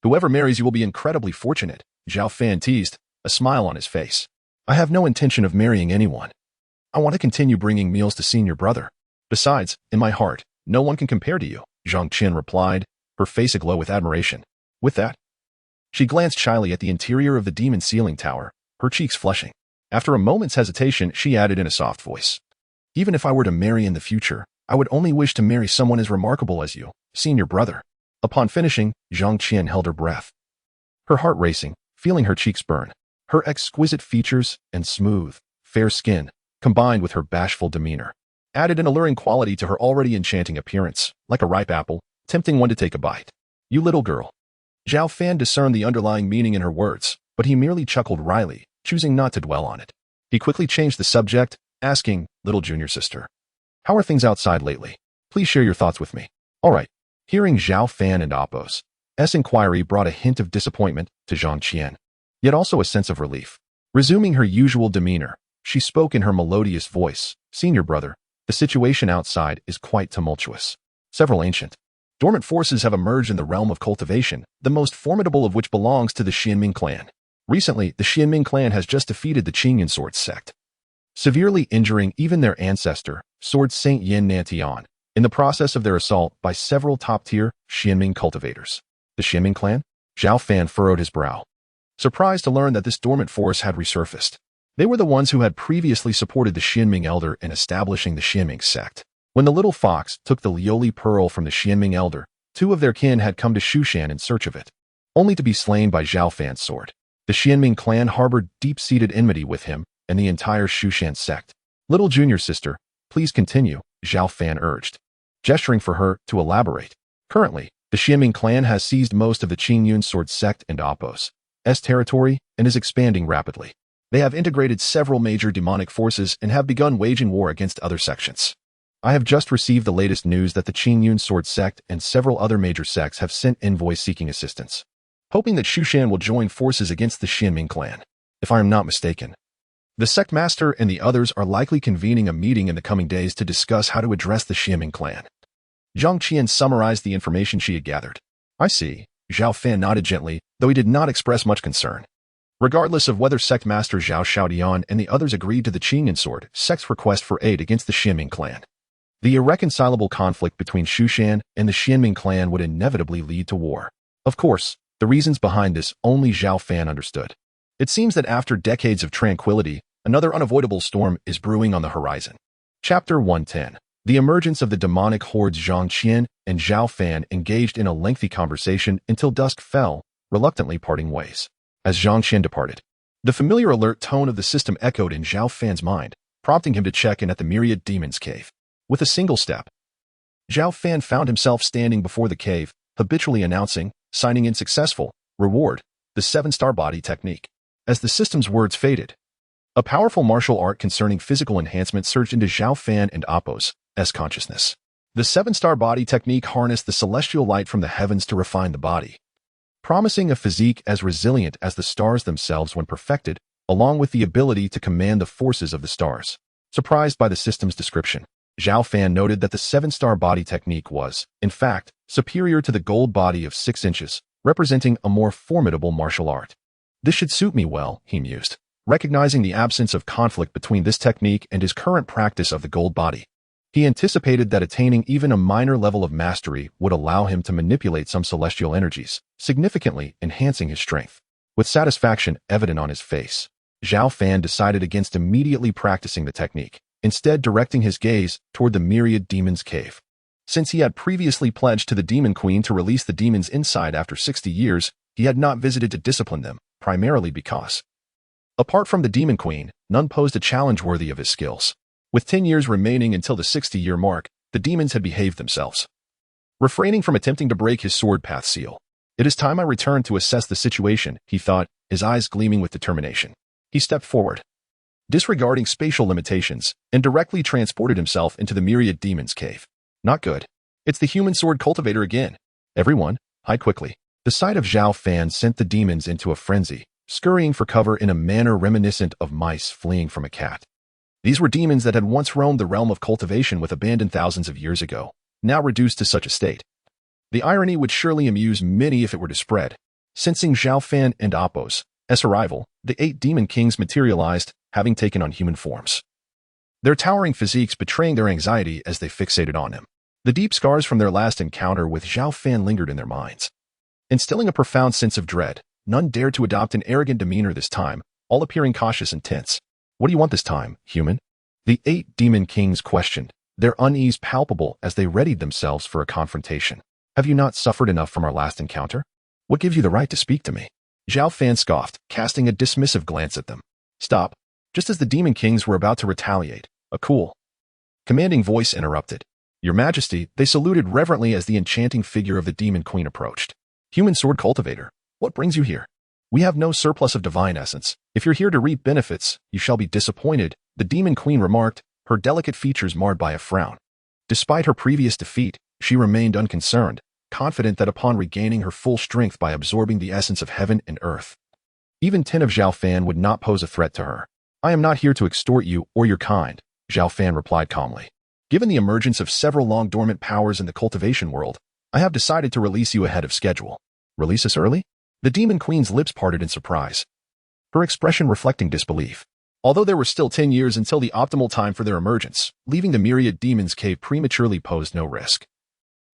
Whoever marries you will be incredibly fortunate, Zhao Fan teased, a smile on his face. I have no intention of marrying anyone. I want to continue bringing meals to senior brother. Besides, in my heart, no one can compare to you, Zhang Qian replied, her face aglow with admiration. With that, she glanced shyly at the interior of the demon ceiling tower, her cheeks flushing. After a moment's hesitation, she added in a soft voice. Even if I were to marry in the future, I would only wish to marry someone as remarkable as you, senior brother. Upon finishing, Zhang Qian held her breath, her heart racing, feeling her cheeks burn. Her exquisite features and smooth, fair skin, combined with her bashful demeanor, added an alluring quality to her already enchanting appearance, like a ripe apple, tempting one to take a bite. You little girl. Zhao Fan discerned the underlying meaning in her words, but he merely chuckled wryly, choosing not to dwell on it. He quickly changed the subject, asking, little junior sister, how are things outside lately? Please share your thoughts with me. All right. Hearing Zhao Fan and Appo's inquiry brought a hint of disappointment to Zhang Qian, yet also a sense of relief. Resuming her usual demeanor, she spoke in her melodious voice. Senior brother, the situation outside is quite tumultuous. Several ancient, dormant forces have emerged in the realm of cultivation, the most formidable of which belongs to the Xianming clan. Recently, the Xianming clan has just defeated the Qingyun sword sect, severely injuring even their ancestor, Sword Saint Yin Nantian, in the process of their assault by several top-tier Xianming cultivators. The Xianming clan? Zhao Fan furrowed his brow, surprised to learn that this dormant force had resurfaced. They were the ones who had previously supported the Xianming elder in establishing the Xianming sect. When the little fox took the Lioli pearl from the Xianming elder, two of their kin had come to Shushan in search of it, only to be slain by Zhao Fan's sword. The Xianming clan harbored deep-seated enmity with him and the entire Shushan sect. Little junior sister, please continue, Zhao Fan urged, gesturing for her to elaborate. Currently, the Xianming clan has seized most of the Qingyun sword sect and Appo's territory and is expanding rapidly. They have integrated several major demonic forces and have begun waging war against other sections. I have just received the latest news that the Qingyun sword sect and several other major sects have sent envoys seeking assistance, hoping that Shushan will join forces against the Xianming clan. If I am not mistaken, the sect master and the others are likely convening a meeting in the coming days to discuss how to address the Xianming clan. Zhang Qian summarized the information she had gathered. I see. Zhao Fan nodded gently, though he did not express much concern. Regardless of whether sect master Zhao Xiaodian and the others agreed to the Qingyun sword sect's request for aid against the Xianming clan, the irreconcilable conflict between Shushan and the Xianming clan would inevitably lead to war. Of course, the reasons behind this only Zhao Fan understood. It seems that after decades of tranquility, another unavoidable storm is brewing on the horizon. Chapter 110. The emergence of the demonic hordes. Zhang Qian and Zhao Fan engaged in a lengthy conversation until dusk fell, reluctantly parting ways. As Zhang Qian departed, the familiar alert tone of the system echoed in Zhao Fan's mind, prompting him to check in at the Myriad Demon's Cave. With a single step, Zhao Fan found himself standing before the cave, habitually announcing, signing in successful, reward, the 7-star body technique. As the system's words faded, a powerful martial art concerning physical enhancement surged into Zhao Fan and Appo's consciousness. The 7-star body technique harnessed the celestial light from the heavens to refine the body, promising a physique as resilient as the stars themselves when perfected, along with the ability to command the forces of the stars. Surprised by the system's description, Zhao Fan noted that the 7-star body technique was, in fact, superior to the gold body of 6 inches, representing a more formidable martial art. This should suit me well, he mused, recognizing the absence of conflict between this technique and his current practice of the gold body. He anticipated that attaining even a minor level of mastery would allow him to manipulate some celestial energies, significantly enhancing his strength. With satisfaction evident on his face, Zhao Fan decided against immediately practicing the technique. instead directing his gaze toward the myriad demons' cave. Since he had previously pledged to the Demon Queen to release the demons inside after 60 years, he had not visited to discipline them, primarily because, apart from the Demon Queen, none posed a challenge worthy of his skills. With 10 years remaining until the 60-year mark, the demons had behaved themselves. Refraining from attempting to break his sword path seal. It is time I returned to assess the situation, he thought, his eyes gleaming with determination. He stepped forward, disregarding spatial limitations, and directly transported himself into the myriad demons' cave. Not good. It's the human sword cultivator again. Everyone, hide quickly. The sight of Zhao Fan sent the demons into a frenzy, scurrying for cover in a manner reminiscent of mice fleeing from a cat. These were demons that had once roamed the realm of cultivation with abandon thousands of years ago, now reduced to such a state. The irony would surely amuse many if it were to spread. Sensing Zhao Fan and Appo's arrival, the 8 demon kings materialized, having taken on human forms. Their towering physiques betraying their anxiety as they fixated on him. The deep scars from their last encounter with Zhao Fan lingered in their minds. Instilling a profound sense of dread, none dared to adopt an arrogant demeanor this time, all appearing cautious and tense. What do you want this time, human? The 8 demon kings questioned, their unease palpable as they readied themselves for a confrontation. Have you not suffered enough from our last encounter? What gives you the right to speak to me? Zhao Fan scoffed, casting a dismissive glance at them. Stop. Just as the demon kings were about to retaliate, a cool, commanding voice interrupted. Your Majesty, they saluted reverently as the enchanting figure of the demon queen approached. Human sword cultivator, what brings you here? We have no surplus of divine essence. If you're here to reap benefits, you shall be disappointed, the demon queen remarked, her delicate features marred by a frown. Despite her previous defeat, she remained unconcerned, confident that upon regaining her full strength by absorbing the essence of heaven and earth, even 10 of Zhao Fan would not pose a threat to her. I am not here to extort you or your kind, Zhao Fan replied calmly. Given the emergence of several long-dormant powers in the cultivation world, I have decided to release you ahead of schedule. Release us early? The demon queen's lips parted in surprise, her expression reflecting disbelief. Although there were still 10 years until the optimal time for their emergence, leaving the myriad demons' cave prematurely posed no risk,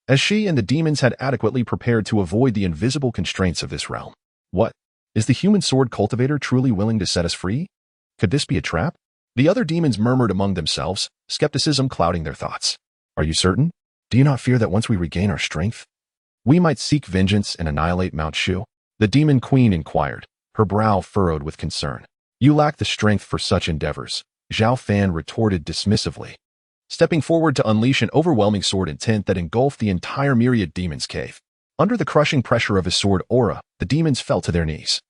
as she and the demons had adequately prepared to avoid the invisible constraints of this realm. What? Is the human sword cultivator truly willing to set us free? Could this be a trap? The other demons murmured among themselves, skepticism clouding their thoughts. Are you certain? Do you not fear that once we regain our strength, we might seek vengeance and annihilate Mount Shu? The demon queen inquired, her brow furrowed with concern. You lack the strength for such endeavors, Zhao Fan retorted dismissively, stepping forward to unleash an overwhelming sword intent that engulfed the entire myriad demons' cave. Under the crushing pressure of his sword aura, the demons fell to their knees.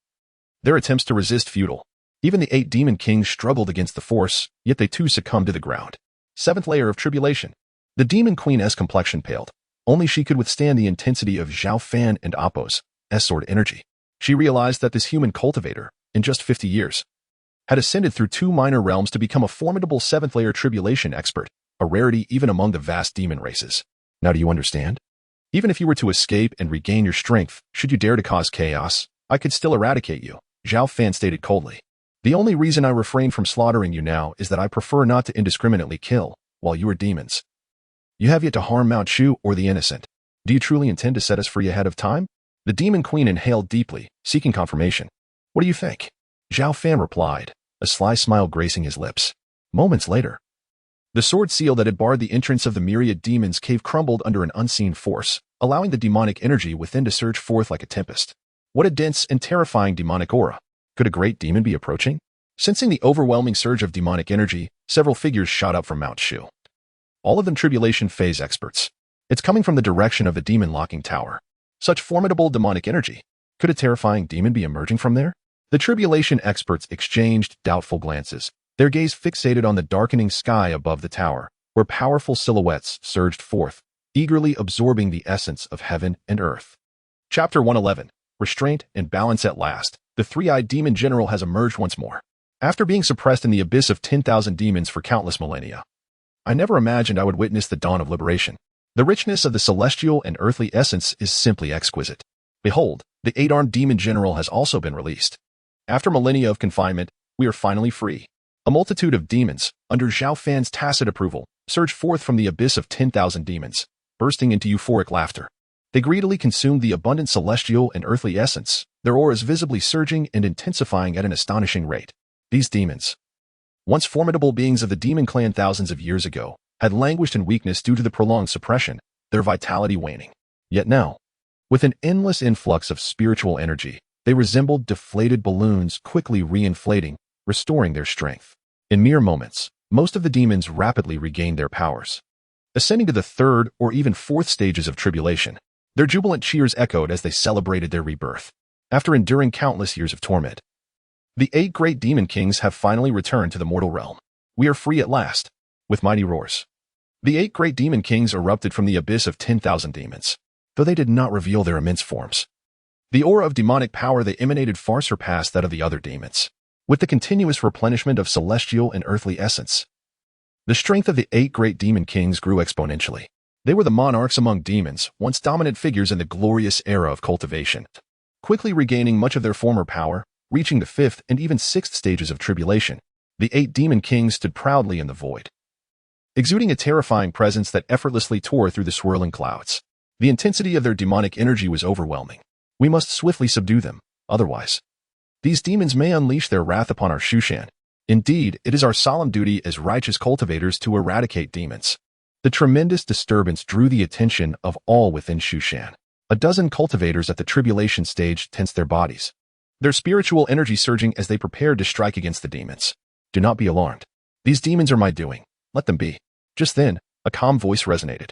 Their attempts to resist futile. Even the 8 demon kings struggled against the force, yet they too succumbed to the ground. 7th layer of tribulation. The demon queen's complexion paled. Only she could withstand the intensity of Zhao Fan and Appo's sword energy. She realized that this human cultivator, in just 50 years, had ascended through 2 minor realms to become a formidable 7th layer tribulation expert, a rarity even among the vast demon races. Now do you understand? Even if you were to escape and regain your strength, should you dare to cause chaos, I could still eradicate you, Zhao Fan stated coldly. The only reason I refrain from slaughtering you now is that I prefer not to indiscriminately kill, while you are demons. You have yet to harm Mount Shu or the innocent. Do you truly intend to set us free ahead of time? The demon queen inhaled deeply, seeking confirmation. What do you think? Zhao Fan replied, a sly smile gracing his lips. Moments later, the sword seal that had barred the entrance of the myriad demons' cave crumbled under an unseen force, allowing the demonic energy within to surge forth like a tempest. What a dense and terrifying demonic aura. Could a great demon be approaching? Sensing the overwhelming surge of demonic energy, several figures shot up from Mount Shu. All of them tribulation phase experts. It's coming from the direction of the demon locking tower. Such formidable demonic energy. Could a terrifying demon be emerging from there? The tribulation experts exchanged doubtful glances, their gaze fixated on the darkening sky above the tower, where powerful silhouettes surged forth, eagerly absorbing the essence of heaven and earth. Chapter 111. Restraint and balance at last. The three-eyed demon general has emerged once more. After being suppressed in the abyss of 10,000 demons for countless millennia, I never imagined I would witness the dawn of liberation. The richness of the celestial and earthly essence is simply exquisite. Behold, the 8-armed demon general has also been released. After millennia of confinement, we are finally free. A multitude of demons, under Zhao Fan's tacit approval, surged forth from the abyss of 10,000 demons, bursting into euphoric laughter. They greedily consumed the abundant celestial and earthly essence, their auras visibly surging and intensifying at an astonishing rate. These demons, once formidable beings of the demon clan thousands of years ago, had languished in weakness due to the prolonged suppression, their vitality waning. Yet now, with an endless influx of spiritual energy, they resembled deflated balloons quickly re-inflating, restoring their strength. In mere moments, most of the demons rapidly regained their powers. Ascending to the third or even fourth stages of tribulation, their jubilant cheers echoed as they celebrated their rebirth. After enduring countless years of torment, the 8 great demon kings have finally returned to the mortal realm. We are free at last. With mighty roars, the 8 great demon kings erupted from the abyss of 10,000 demons, though they did not reveal their immense forms. The aura of demonic power they emanated far surpassed that of the other demons. With the continuous replenishment of celestial and earthly essence, the strength of the 8 great demon kings grew exponentially. They were the monarchs among demons, once dominant figures in the glorious era of cultivation. Quickly regaining much of their former power, reaching the 5th and even 6th stages of tribulation, the 8 demon kings stood proudly in the void, exuding a terrifying presence that effortlessly tore through the swirling clouds. The intensity of their demonic energy was overwhelming. We must swiftly subdue them, otherwise these demons may unleash their wrath upon our Shushan. Indeed, it is our solemn duty as righteous cultivators to eradicate demons. The tremendous disturbance drew the attention of all within Shushan. A dozen cultivators at the tribulation stage tensed their bodies, their spiritual energy surging as they prepared to strike against the demons. Do not be alarmed. These demons are my doing. Let them be. Just then, a calm voice resonated,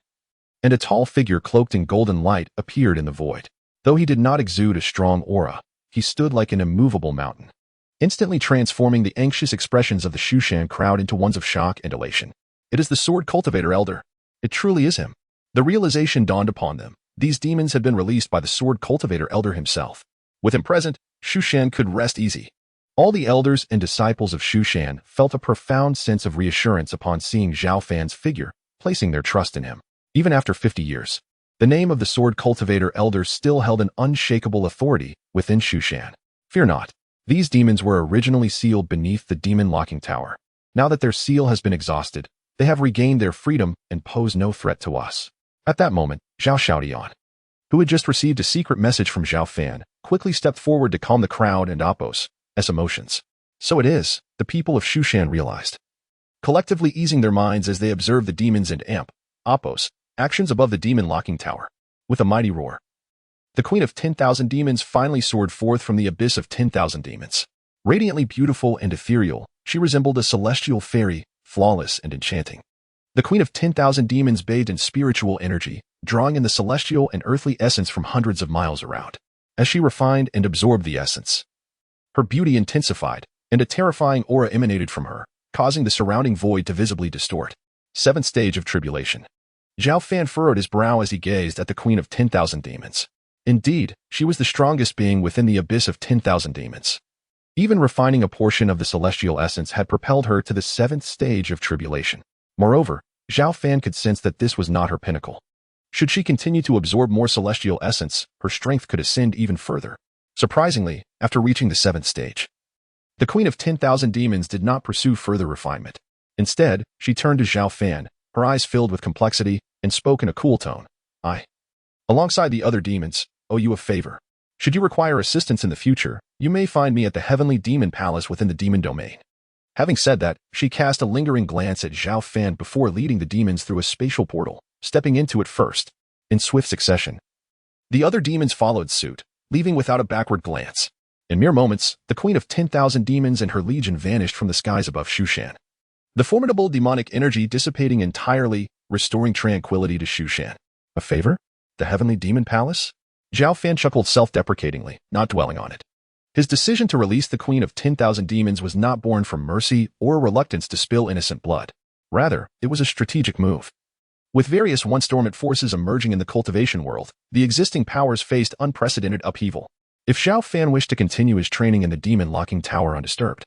and a tall figure cloaked in golden light appeared in the void. Though he did not exude a strong aura, he stood like an immovable mountain, instantly transforming the anxious expressions of the Shushan crowd into ones of shock and elation. It is the Sword Cultivator Elder. It truly is him. The realization dawned upon them. These demons had been released by the Sword Cultivator Elder himself. With him present, Shushan could rest easy. All the elders and disciples of Shushan felt a profound sense of reassurance upon seeing Zhao Fan's figure, placing their trust in him. Even after 50 years, the name of the Sword Cultivator Elder still held an unshakable authority within Shushan. Fear not. These demons were originally sealed beneath the demon locking tower. Now that their seal has been exhausted, they have regained their freedom and pose no threat to us. At that moment, Zhao Xiaodian, who had just received a secret message from Zhao Fan, quickly stepped forward to calm the crowd and Appos' emotions. So it is, the people of Shushan realized, collectively easing their minds as they observed the demons and Appos' actions above the demon locking tower. With a mighty roar, the queen of 10,000 demons finally soared forth from the abyss of 10,000 demons. Radiantly beautiful and ethereal, she resembled a celestial fairy, flawless and enchanting. The queen of 10,000 demons bathed in spiritual energy, drawing in the celestial and earthly essence from hundreds of miles around. As she refined and absorbed the essence, her beauty intensified, and a terrifying aura emanated from her, causing the surrounding void to visibly distort. 7th stage of tribulation. Zhao Fan furrowed his brow as he gazed at the queen of 10,000 demons. Indeed, she was the strongest being within the abyss of 10,000 demons. Even refining a portion of the celestial essence had propelled her to the 7th stage of tribulation. Moreover, Zhao Fan could sense that this was not her pinnacle. Should she continue to absorb more celestial essence, her strength could ascend even further. Surprisingly, after reaching the 7th stage, the queen of 10,000 demons did not pursue further refinement. Instead, she turned to Zhao Fan, her eyes filled with complexity, and spoke in a cool tone. I, alongside the other demons, owe you a favor. Should you require assistance in the future, you may find me at the Heavenly Demon Palace within the Demon Domain. Having said that, she cast a lingering glance at Zhao Fan before leading the demons through a spatial portal, stepping into it first. In swift succession, the other demons followed suit, leaving without a backward glance. In mere moments, the queen of 10,000 demons and her legion vanished from the skies above Shushan. The formidable demonic energy dissipating entirely, restoring tranquility to Shushan. A favor? The Heavenly Demon Palace? Zhao Fan chuckled self-deprecatingly, not dwelling on it. His decision to release the queen of 10,000 demons was not born from mercy or a reluctance to spill innocent blood. Rather, it was a strategic move. With various once-dormant forces emerging in the cultivation world, the existing powers faced unprecedented upheaval. If Zhao Fan wished to continue his training in the demon locking tower undisturbed,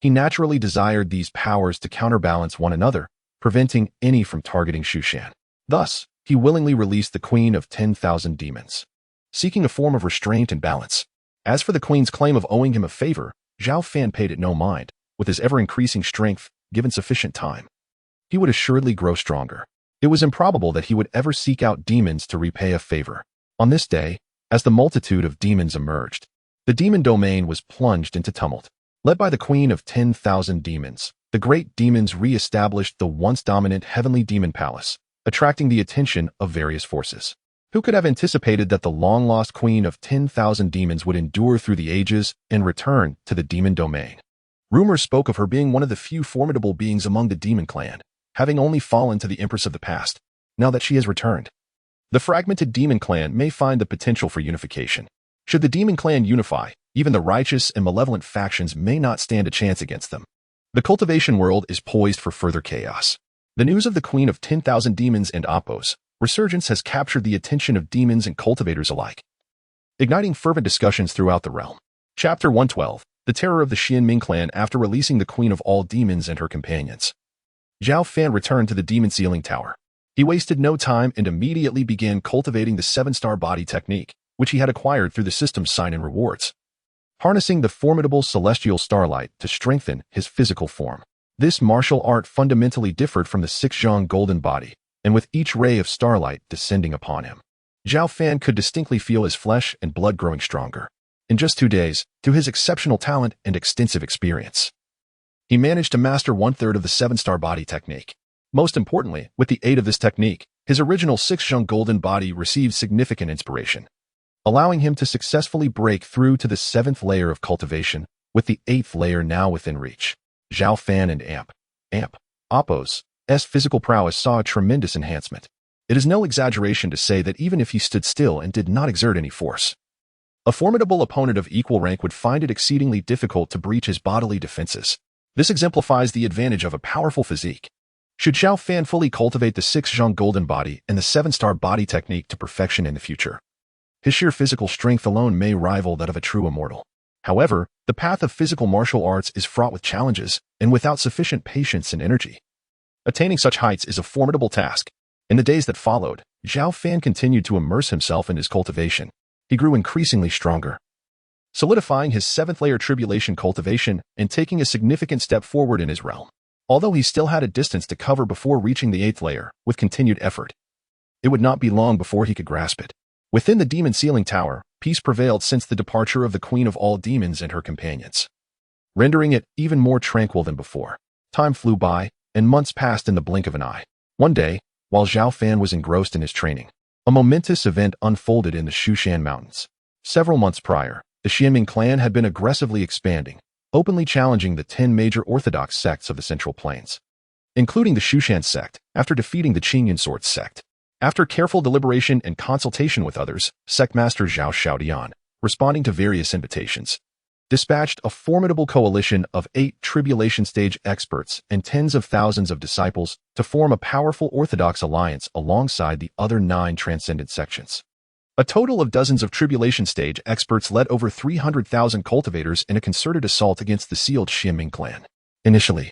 he naturally desired these powers to counterbalance one another, preventing any from targeting Shushan. Thus, he willingly released the queen of 10,000 demons, seeking a form of restraint and balance. As for the queen's claim of owing him a favor, Zhao Fan paid it no mind. With his ever-increasing strength, given sufficient time, he would assuredly grow stronger. It was improbable that he would ever seek out demons to repay a favor. On this day, as the multitude of demons emerged, the demon domain was plunged into tumult. Led by the Queen of 10,000 Demons, the great demons re-established the once dominant heavenly demon palace, attracting the attention of various forces. Who could have anticipated that the long-lost Queen of 10,000 Demons would endure through the ages and return to the demon domain? Rumors spoke of her being one of the few formidable beings among the demon clan, having only fallen to the Empress of the past. Now that she has returned, the fragmented demon clan may find the potential for unification. Should the demon clan unify, even the righteous and malevolent factions may not stand a chance against them. The cultivation world is poised for further chaos. The news of the Queen of 10,000 Demons and Appo's resurgence has captured the attention of demons and cultivators alike, igniting fervent discussions throughout the realm. Chapter 112, The Terror of the Xianming Clan after releasing the Queen of all Demons and her companions. Zhao Fan returned to the Demon Sealing Tower. He wasted no time and immediately began cultivating the 7-star body technique, which he had acquired through the system's sign-in rewards, harnessing the formidable celestial starlight to strengthen his physical form. This martial art fundamentally differed from the 6-zhang golden body, and with each ray of starlight descending upon him, Zhao Fan could distinctly feel his flesh and blood growing stronger. In just 2 days, through his exceptional talent and extensive experience, he managed to master 1/3 of the 7-star body technique. Most importantly, with the aid of this technique, his original 6-zhang golden body received significant inspiration, allowing him to successfully break through to the 7th layer of cultivation, with the 8th layer now within reach. Zhao Fan and Appo's physical prowess saw a tremendous enhancement. It is no exaggeration to say that even if he stood still and did not exert any force, a formidable opponent of equal rank would find it exceedingly difficult to breach his bodily defenses. This exemplifies the advantage of a powerful physique. Should Zhao Fan fully cultivate the 6-zhang golden body and the 7-star body technique to perfection in the future, his sheer physical strength alone may rival that of a true immortal. However, the path of physical martial arts is fraught with challenges, and without sufficient patience and energy, attaining such heights is a formidable task. In the days that followed, Zhao Fan continued to immerse himself in his cultivation. He grew increasingly stronger, solidifying his 7th layer tribulation cultivation and taking a significant step forward in his realm. Although he still had a distance to cover before reaching the 8th layer, with continued effort, it would not be long before he could grasp it. Within the Demon Sealing Tower, peace prevailed since the departure of the Queen of all Demons and her companions, rendering it even more tranquil than before. Time flew by, and months passed in the blink of an eye. One day, while Zhao Fan was engrossed in his training, a momentous event unfolded in the Shu Mountains. Several months prior, the Xianming clan had been aggressively expanding, openly challenging the 10 major orthodox sects of the Central Plains, including the Shushan sect, after defeating the Qingyun Sword sect. After careful deliberation and consultation with others, Sect Master Zhao Xiaodian, responding to various invitations, dispatched a formidable coalition of 8 tribulation stage experts and tens of thousands of disciples to form a powerful orthodox alliance alongside the other 9 transcendent sections. A total of dozens of tribulation stage experts led over 300,000 cultivators in a concerted assault against the sealed Xianming clan. Initially,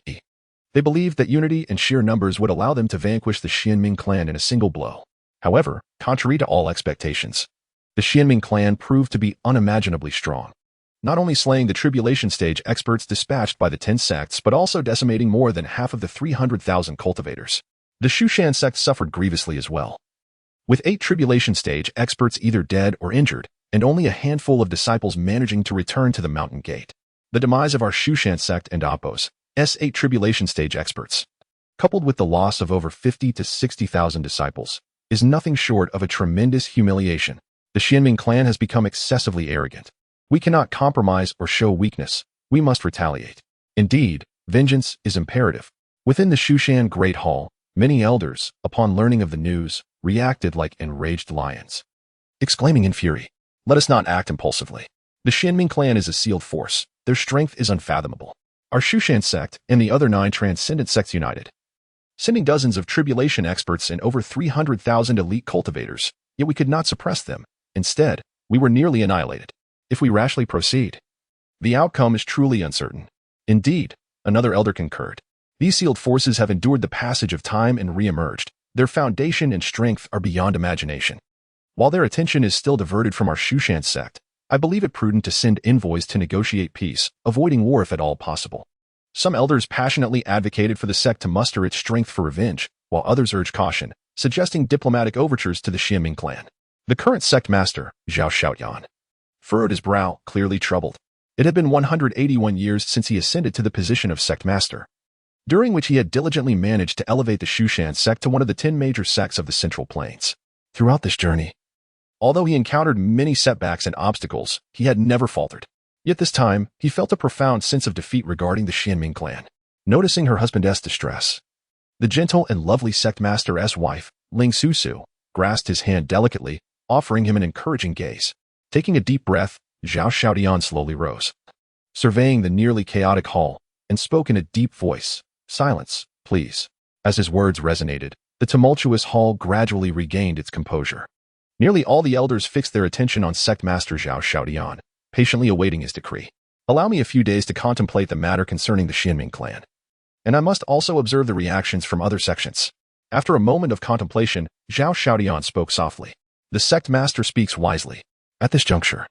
they believed that unity and sheer numbers would allow them to vanquish the Xianming clan in a single blow. However, contrary to all expectations, the Xianming clan proved to be unimaginably strong, not only slaying the tribulation stage experts dispatched by the 10 sects but also decimating more than half of the 300,000 cultivators. The Shushan sect suffered grievously as well, with 8 tribulation stage experts either dead or injured, and only a handful of disciples managing to return to the mountain gate. The demise of our Shushan sect and Appo's 8 tribulation stage experts, coupled with the loss of over 50 to 60,000 disciples, is nothing short of a tremendous humiliation. The Xianming clan has become excessively arrogant. We cannot compromise or show weakness. We must retaliate. Indeed, vengeance is imperative. Within the Shushan Great Hall, many elders, upon learning of the news, reacted like enraged lions, exclaiming in fury, "Let us not act impulsively. The Xianming clan is a sealed force. Their strength is unfathomable. Our Shushan sect and the other 9 transcendent sects united, sending dozens of tribulation experts and over 300,000 elite cultivators, yet we could not suppress them. Instead, we were nearly annihilated. If we rashly proceed, the outcome is truly uncertain." Indeed, another elder concurred. These sealed forces have endured the passage of time and re-emerged. Their foundation and strength are beyond imagination. While their attention is still diverted from our Shushan sect, I believe it prudent to send envoys to negotiate peace, avoiding war if at all possible. Some elders passionately advocated for the sect to muster its strength for revenge, while others urged caution, suggesting diplomatic overtures to the Xianming clan. The current sect master, Zhao Xiaoyan, furrowed his brow, clearly troubled. It had been 181 years since he ascended to the position of sect master, during which he had diligently managed to elevate the Shushan sect to one of the 10 major sects of the Central Plains. Throughout this journey, although he encountered many setbacks and obstacles, he had never faltered. Yet this time, he felt a profound sense of defeat regarding the Xianming clan. Noticing her husband's distress, the gentle and lovely sect master's wife, Ling Susu, grasped his hand delicately, offering him an encouraging gaze. Taking a deep breath, Zhao Xiaodian slowly rose, surveying the nearly chaotic hall, and spoke in a deep voice, "Silence, please." As his words resonated, the tumultuous hall gradually regained its composure. Nearly all the elders fixed their attention on sect master Zhao Xiaodian, patiently awaiting his decree. Allow me a few days to contemplate the matter concerning the Xianming clan, and I must also observe the reactions from other sections. After a moment of contemplation, Zhao Xiaodian spoke softly. The sect master speaks wisely. At this juncture,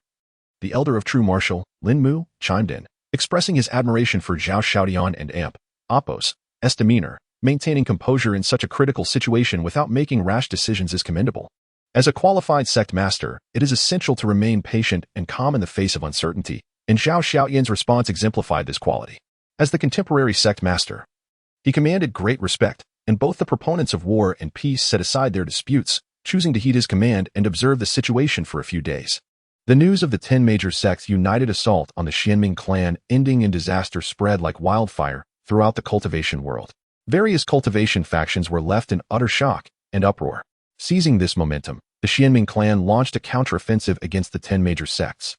the elder of true martial, Lin Mu, chimed in, expressing his admiration for Zhao Xiaodian and Amp Appo's demeanor. Maintaining composure in such a critical situation without making rash decisions is commendable. As a qualified sect master, it is essential to remain patient and calm in the face of uncertainty, and Zhao Xiaodian's response exemplified this quality. As the contemporary sect master, he commanded great respect, and both the proponents of war and peace set aside their disputes, choosing to heed his command and observe the situation for a few days. The news of the 10 major sects' united assault on the Xianming clan ending in disaster spread like wildfire throughout the cultivation world. Various cultivation factions were left in utter shock and uproar. Seizing this momentum, the Xianming clan launched a counteroffensive against the 10 major sects.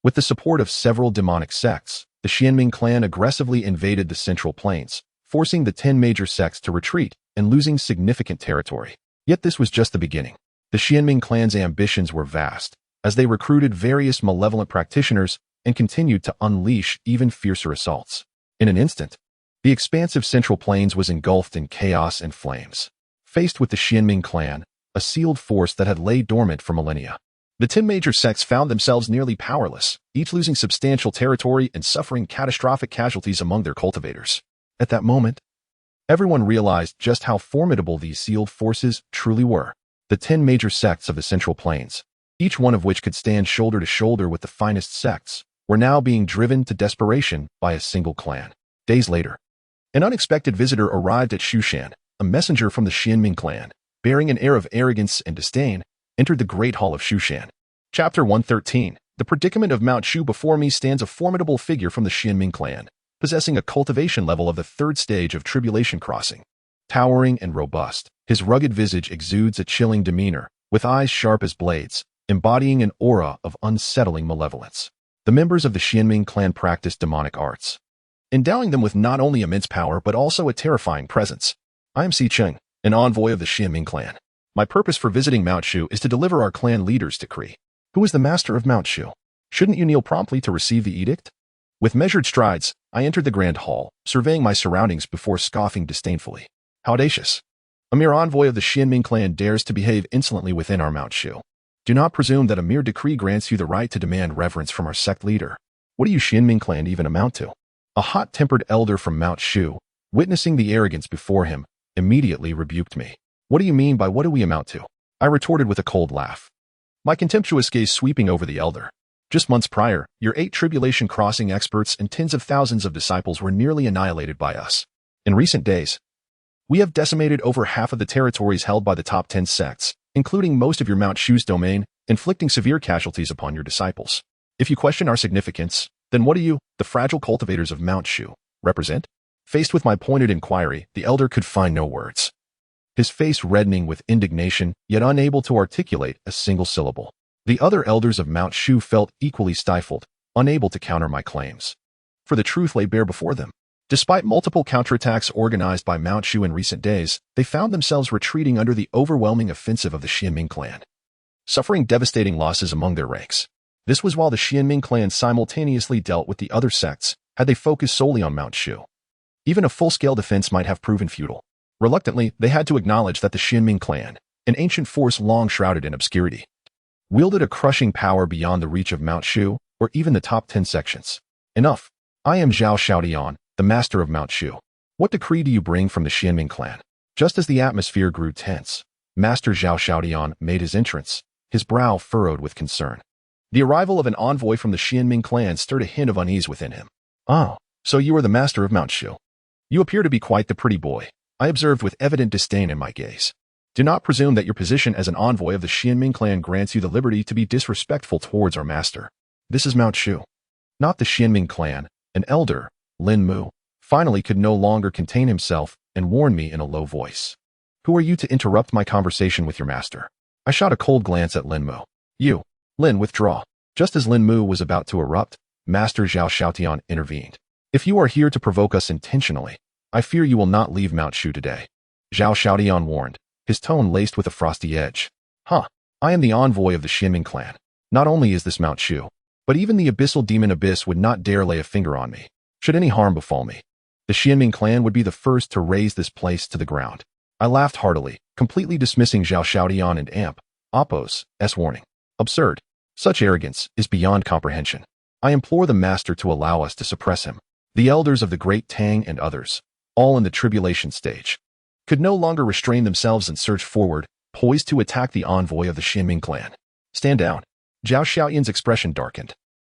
With the support of several demonic sects, the Xianming clan aggressively invaded the Central Plains, forcing the 10 major sects to retreat and losing significant territory. Yet this was just the beginning. The Xianming clan's ambitions were vast, as they recruited various malevolent practitioners and continued to unleash even fiercer assaults. In an instant, the expansive Central Plains was engulfed in chaos and flames. Faced with the Xianming clan, a sealed force that had laid dormant for millennia, the 10 major sects found themselves nearly powerless, each losing substantial territory and suffering catastrophic casualties among their cultivators. At that moment, everyone realized just how formidable these sealed forces truly were. The 10 major sects of the Central Plains, each one of which could stand shoulder to shoulder with the finest sects, were now being driven to desperation by a single clan. Days later, an unexpected visitor arrived at Shushan. A messenger from the Xianming clan, bearing an air of arrogance and disdain, entered the Great Hall of Shushan. Chapter 113. The predicament of Mount Shu. Before me stands a formidable figure from the Xianming clan, possessing a cultivation level of the 3rd stage of Tribulation Crossing. Towering and robust, his rugged visage exudes a chilling demeanor, with eyes sharp as blades, embodying an aura of unsettling malevolence. The members of the Xianming clan practice demonic arts, endowing them with not only immense power but also a terrifying presence. I am Si Cheng, an envoy of the Xianming clan. My purpose for visiting Mount Shu is to deliver our clan leader's decree. Who is the master of Mount Shu? Shouldn't you kneel promptly to receive the edict? With measured strides, I entered the grand hall, surveying my surroundings before scoffing disdainfully. How audacious! A mere envoy of the Xianming clan dares to behave insolently within our Mount Shu. Do not presume that a mere decree grants you the right to demand reverence from our sect leader. What do you Xianming clan even amount to? A hot-tempered elder from Mount Shu, witnessing the arrogance before him, immediately rebuked me. What do you mean by what do we amount to? I retorted with a cold laugh, my contemptuous gaze sweeping over the elder. Just months prior, your 8 tribulation crossing experts and tens of thousands of disciples were nearly annihilated by us. In recent days, we have decimated over half of the territories held by the top 10 sects, including most of your Mount Shu's domain, inflicting severe casualties upon your disciples. If you question our significance, then what do you, the fragile cultivators of Mount Shu, represent? Faced with my pointed inquiry, the elder could find no words, his face reddening with indignation, yet unable to articulate a single syllable. The other elders of Mount Shu felt equally stifled, unable to counter my claims, for the truth lay bare before them. Despite multiple counterattacks organized by Mount Shu in recent days, they found themselves retreating under the overwhelming offensive of the Xianming clan, suffering devastating losses among their ranks. This was while the Xianming clan simultaneously dealt with the other sects. Had they focused solely on Mount Shu, even a full-scale defense might have proven futile. Reluctantly, they had to acknowledge that the Xianming clan, an ancient force long shrouded in obscurity, wielded a crushing power beyond the reach of Mount Shu or even the top 10 sections. Enough. I am Zhao Xiaodian, the master of Mount Shu. What decree do you bring from the Xianming clan? Just as the atmosphere grew tense, Master Zhao Xiaodian made his entrance, his brow furrowed with concern. The arrival of an envoy from the Xianming clan stirred a hint of unease within him. "Oh, so you are the master of Mount Shu. You appear to be quite the pretty boy," I observed with evident disdain in my gaze. "Do not presume that your position as an envoy of the Xianming clan grants you the liberty to be disrespectful towards our master. This is Mount Shu, not the Xianming clan." An elder, Lin Mu, finally could no longer contain himself and warned me in a low voice. "Who are you to interrupt my conversation with your master?" I shot a cold glance at Lin Mu. "You, Lin, withdraw." Just as Lin Mu was about to erupt, Master Zhao Xiaotian intervened. "If you are here to provoke us intentionally, I fear you will not leave Mount Shu today," Zhao Xiaotian warned, his tone laced with a frosty edge. "Huh, I am the envoy of the Xianming clan. Not only is this Mount Shu, but even the abyssal demon Abyss would not dare lay a finger on me. Should any harm befall me, the Xianming clan would be the first to raze this place to the ground." I laughed heartily, completely dismissing Zhao Xiaotian and Amp Oppo's warning. Absurd. Such arrogance is beyond comprehension. I implore the master to allow us to suppress him. The elders of the Great Tang and others, all in the tribulation stage, could no longer restrain themselves and surged forward, poised to attack the envoy of the Xianming clan. "Stand down." Zhao Xiaotian's expression darkened.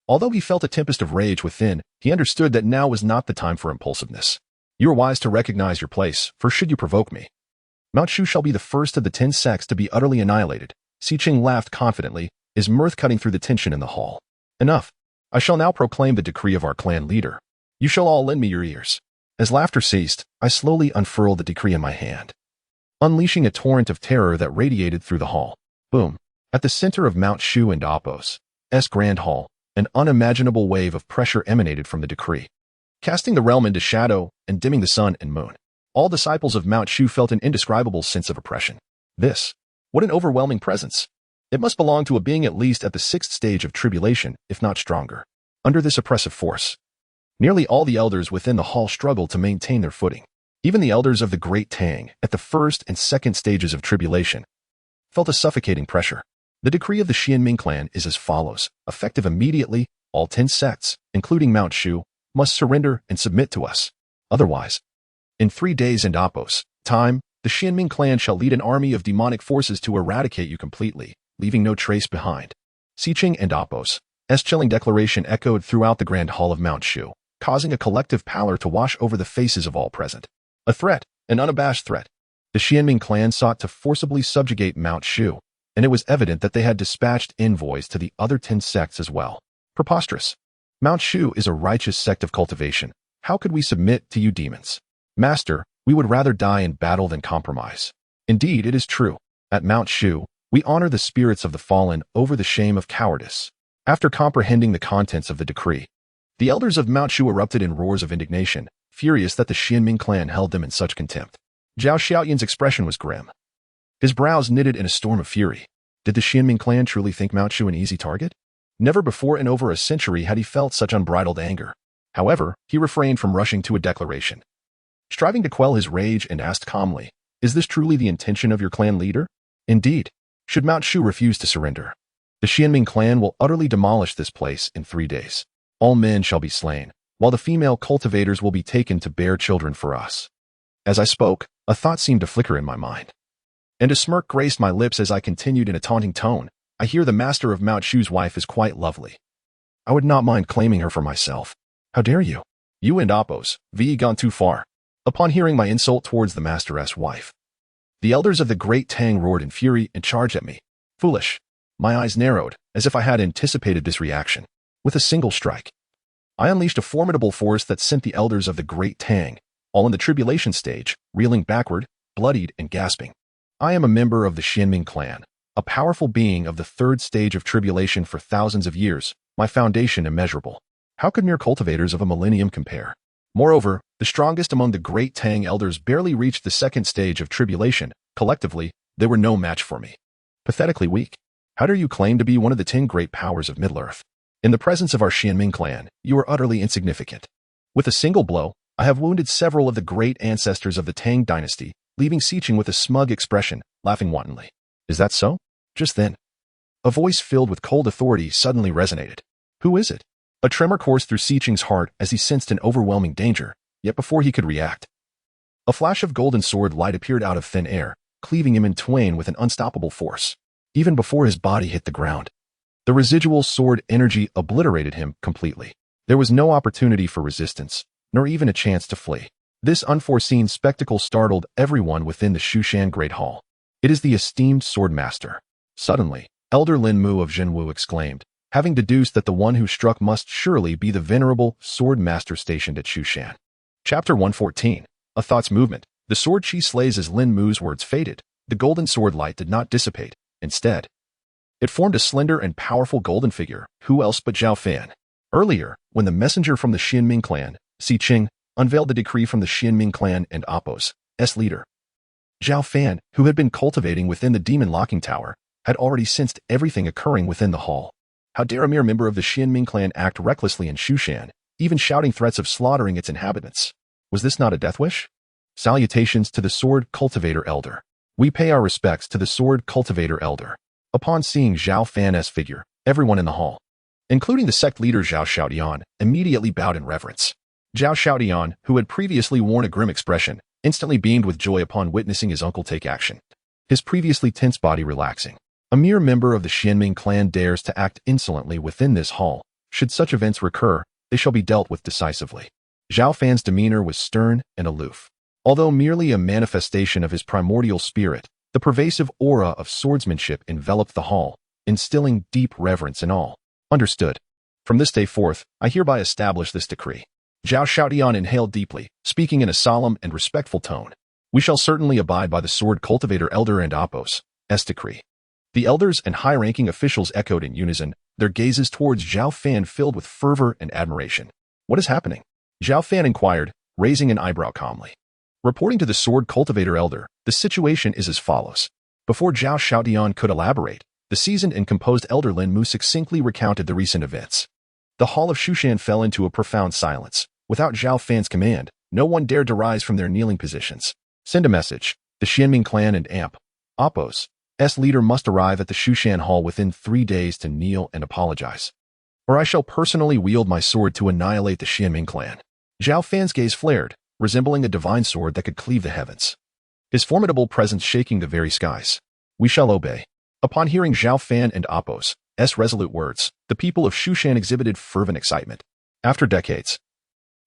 Although he felt a tempest of rage within, he understood that now was not the time for impulsiveness. "You are wise to recognize your place, for should you provoke me, Mount Shu shall be the first of the 10 sects to be utterly annihilated." Xiqing laughed confidently, his mirth cutting through the tension in the hall. "Enough. I shall now proclaim the decree of our clan leader. You shall all lend me your ears." As laughter ceased, I slowly unfurled the decree in my hand, unleashing a torrent of terror that radiated through the hall. Boom. At the center of Mount Shu and Oppo's Grand Hall, an unimaginable wave of pressure emanated from the decree, casting the realm into shadow and dimming the sun and moon. All disciples of Mount Shu felt an indescribable sense of oppression. What an overwhelming presence. It must belong to a being at least at the 6th stage of tribulation, if not stronger. Under this oppressive force, nearly all the elders within the hall struggled to maintain their footing. Even the elders of the Great Tang, at the 1st and 2nd stages of tribulation, felt a suffocating pressure. The decree of the Xianming clan is as follows. Effective immediately, all 10 sects, including Mount Shu, must surrender and submit to us. Otherwise, in 3 days and Oppo's time, the Xianming clan shall lead an army of demonic forces to eradicate you completely, leaving no trace behind. Xiqing and Oppo's chilling declaration echoed throughout the Grand Hall of Mount Shu, causing a collective pallor to wash over the faces of all present. A threat, an unabashed threat. The Xianming clan sought to forcibly subjugate Mount Shu, and it was evident that they had dispatched envoys to the other 10 sects as well. Preposterous. Mount Shu is a righteous sect of cultivation. How could we submit to you demons? Master, we would rather die in battle than compromise. Indeed, it is true. At Mount Shu, we honor the spirits of the fallen over the shame of cowardice. After comprehending the contents of the decree, the elders of Mount Shu erupted in roars of indignation, furious that the Xianming clan held them in such contempt. Zhao Xiaotian's expression was grim, his brows knitted in a storm of fury. Did the Xianming clan truly think Mount Shu an easy target? Never before in over a century had he felt such unbridled anger. However, he refrained from rushing to a declaration, striving to quell his rage, and asked calmly, "Is this truly the intention of your clan leader?" "Indeed. Should Mount Shu refuse to surrender, the Xianming clan will utterly demolish this place in 3 days. All men shall be slain, while the female cultivators will be taken to bear children for us." As I spoke, a thought seemed to flicker in my mind, and a smirk graced my lips as I continued in a taunting tone. "I hear the master of Mount Shu's wife is quite lovely. I would not mind claiming her for myself. How dare you? You and Oppo's gone too far." Upon hearing my insult towards the master's wife, the elders of the Great Tang roared in fury and charged at me. Foolish. My eyes narrowed, as if I had anticipated this reaction. With a single strike, I unleashed a formidable force that sent the elders of the Great Tang, all in the tribulation stage, reeling backward, bloodied and gasping. I am a member of the Xianming clan, a powerful being of the 3rd stage of tribulation for thousands of years, my foundation immeasurable. How could mere cultivators of a millennium compare? Moreover, the strongest among the Great Tang elders barely reached the 2nd stage of tribulation. Collectively, they were no match for me. Pathetically weak. How dare you claim to be one of the 10 great powers of Middle-earth? In the presence of our Xianming clan, you are utterly insignificant. With a single blow, I have wounded several of the great ancestors of the Tang dynasty, leaving Xiqing with a smug expression, laughing wantonly. Is that so? Just then, a voice filled with cold authority suddenly resonated. Who is it? A tremor coursed through Xiqing's heart as he sensed an overwhelming danger, yet before he could react, a flash of golden sword light appeared out of thin air, cleaving him in twain with an unstoppable force. Even before his body hit the ground, The residual sword energy obliterated him completely. There was no opportunity for resistance, nor even a chance to flee. This unforeseen spectacle startled everyone within the Shushan Great Hall. "It is the esteemed sword master." Suddenly, Elder Lin Mu of Zhenwu exclaimed, having deduced that the one who struck must surely be the venerable sword master stationed at Shushan. Chapter 114. A Thought's Movement. The sword chi slays as Lin Mu's words faded. The golden sword light did not dissipate. Instead, it formed a slender and powerful golden figure, who else but Zhao Fan. Earlier, when the messenger from the Xianming clan, Si Qing, unveiled the decree from the Xianming clan and Apos, S leader, Zhao Fan, who had been cultivating within the demon locking tower, had already sensed everything occurring within the hall. How dare a mere member of the Xianming clan act recklessly in Shushan, even shouting threats of slaughtering its inhabitants? Was this not a death wish? Salutations to the Sword Cultivator Elder. We pay our respects to the Sword Cultivator Elder. Upon seeing Zhao Fan's figure, everyone in the hall, including the sect leader Zhao Xiaodian, immediately bowed in reverence. Zhao Xiaodian, who had previously worn a grim expression, instantly beamed with joy upon witnessing his uncle take action, his previously tense body relaxing. A mere member of the Xianming clan dares to act insolently within this hall. Should such events recur, they shall be dealt with decisively. Zhao Fan's demeanor was stern and aloof. Although merely a manifestation of his primordial spirit, the pervasive aura of swordsmanship enveloped the hall, instilling deep reverence in all. Understood. From this day forth, I hereby establish this decree. Zhao Xiaodian inhaled deeply, speaking in a solemn and respectful tone. We shall certainly abide by the Sword Cultivator Elder and Apos' decree. The elders and high-ranking officials echoed in unison, their gazes towards Zhao Fan filled with fervor and admiration. What is happening? Zhao Fan inquired, raising an eyebrow calmly. Reporting to the Sword Cultivator Elder, the situation is as follows. Before Zhao Xiaodian could elaborate, the seasoned and composed Elder Lin Mu succinctly recounted the recent events. The Hall of Shushan fell into a profound silence. Without Zhao Fan's command, no one dared to rise from their kneeling positions. Send a message. The Xianming clan and Apos' leader must arrive at the Shushan Hall within 3 days to kneel and apologize, or I shall personally wield my sword to annihilate the Xianming clan. Zhao Fan's gaze flared, resembling a divine sword that could cleave the heavens, his formidable presence shaking the very skies. We shall obey. Upon hearing Zhao Fan and Apos' resolute words, the people of Shushan exhibited fervent excitement. After decades,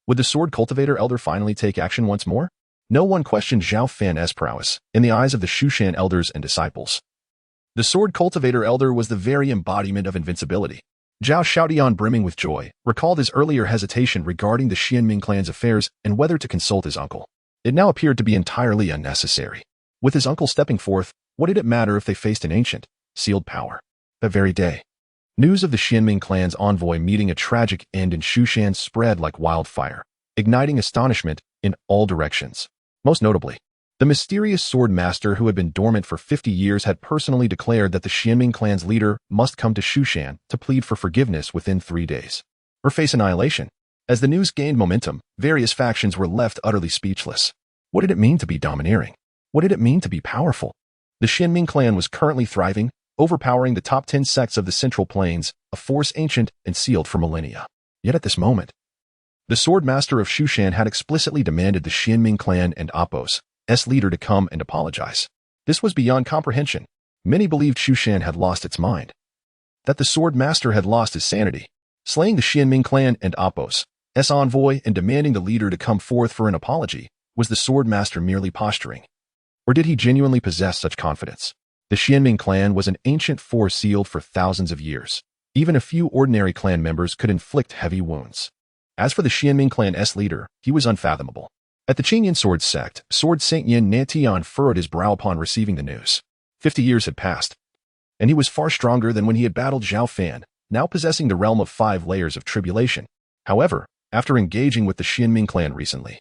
would the Sword Cultivator Elder finally take action once more? No one questioned Zhao Fan's prowess in the eyes of the Shushan elders and disciples. The Sword Cultivator Elder was the very embodiment of invincibility. Zhao Xiaodian, brimming with joy, recalled his earlier hesitation regarding the Xianming clan's affairs and whether to consult his uncle. It now appeared to be entirely unnecessary. With his uncle stepping forth, what did it matter if they faced an ancient, sealed power? That very day, news of the Xianming clan's envoy meeting a tragic end in Shushan spread like wildfire, igniting astonishment in all directions. Most notably, the mysterious sword master who had been dormant for 50 years had personally declared that the Xianming clan's leader must come to Shushan to plead for forgiveness within 3 days, or face annihilation. As the news gained momentum, various factions were left utterly speechless. What did it mean to be domineering? What did it mean to be powerful? The Xianming clan was currently thriving, overpowering the top 10 sects of the Central Plains, a force ancient and sealed for millennia. Yet at this moment, the sword master of Shushan had explicitly demanded the Xianming clan and Apos' leader to come and apologize. This was beyond comprehension. Many believed Shushan had lost its mind, that the sword master had lost his sanity. Slaying the Xianming clan and Apos' envoy and demanding the leader to come forth for an apology, was the sword master merely posturing? Or did he genuinely possess such confidence? The Xianming clan was an ancient force sealed for thousands of years. Even a few ordinary clan members could inflict heavy wounds. As for the Xianming clan's leader, he was unfathomable. At the Qingyan sword sect, Sword Saint Yin Nantian furrowed his brow upon receiving the news. 50 years had passed, and he was far stronger than when he had battled Zhao Fan, now possessing the realm of 5 layers of tribulation. However, after engaging with the Xianming clan recently,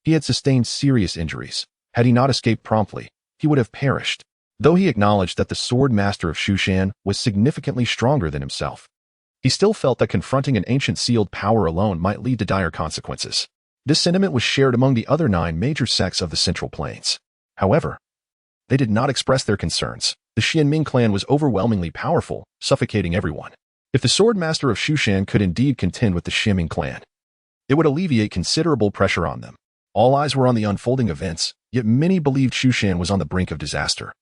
he had sustained serious injuries. Had he not escaped promptly, he would have perished. Though he acknowledged that the sword master of Shushan was significantly stronger than himself, he still felt that confronting an ancient sealed power alone might lead to dire consequences. This sentiment was shared among the other 9 major sects of the Central Plains. However, they did not express their concerns. The Xianming clan was overwhelmingly powerful, suffocating everyone. If the sword master of Shushan could indeed contend with the Xianming clan, it would alleviate considerable pressure on them. All eyes were on the unfolding events, yet many believed Shushan was on the brink of disaster.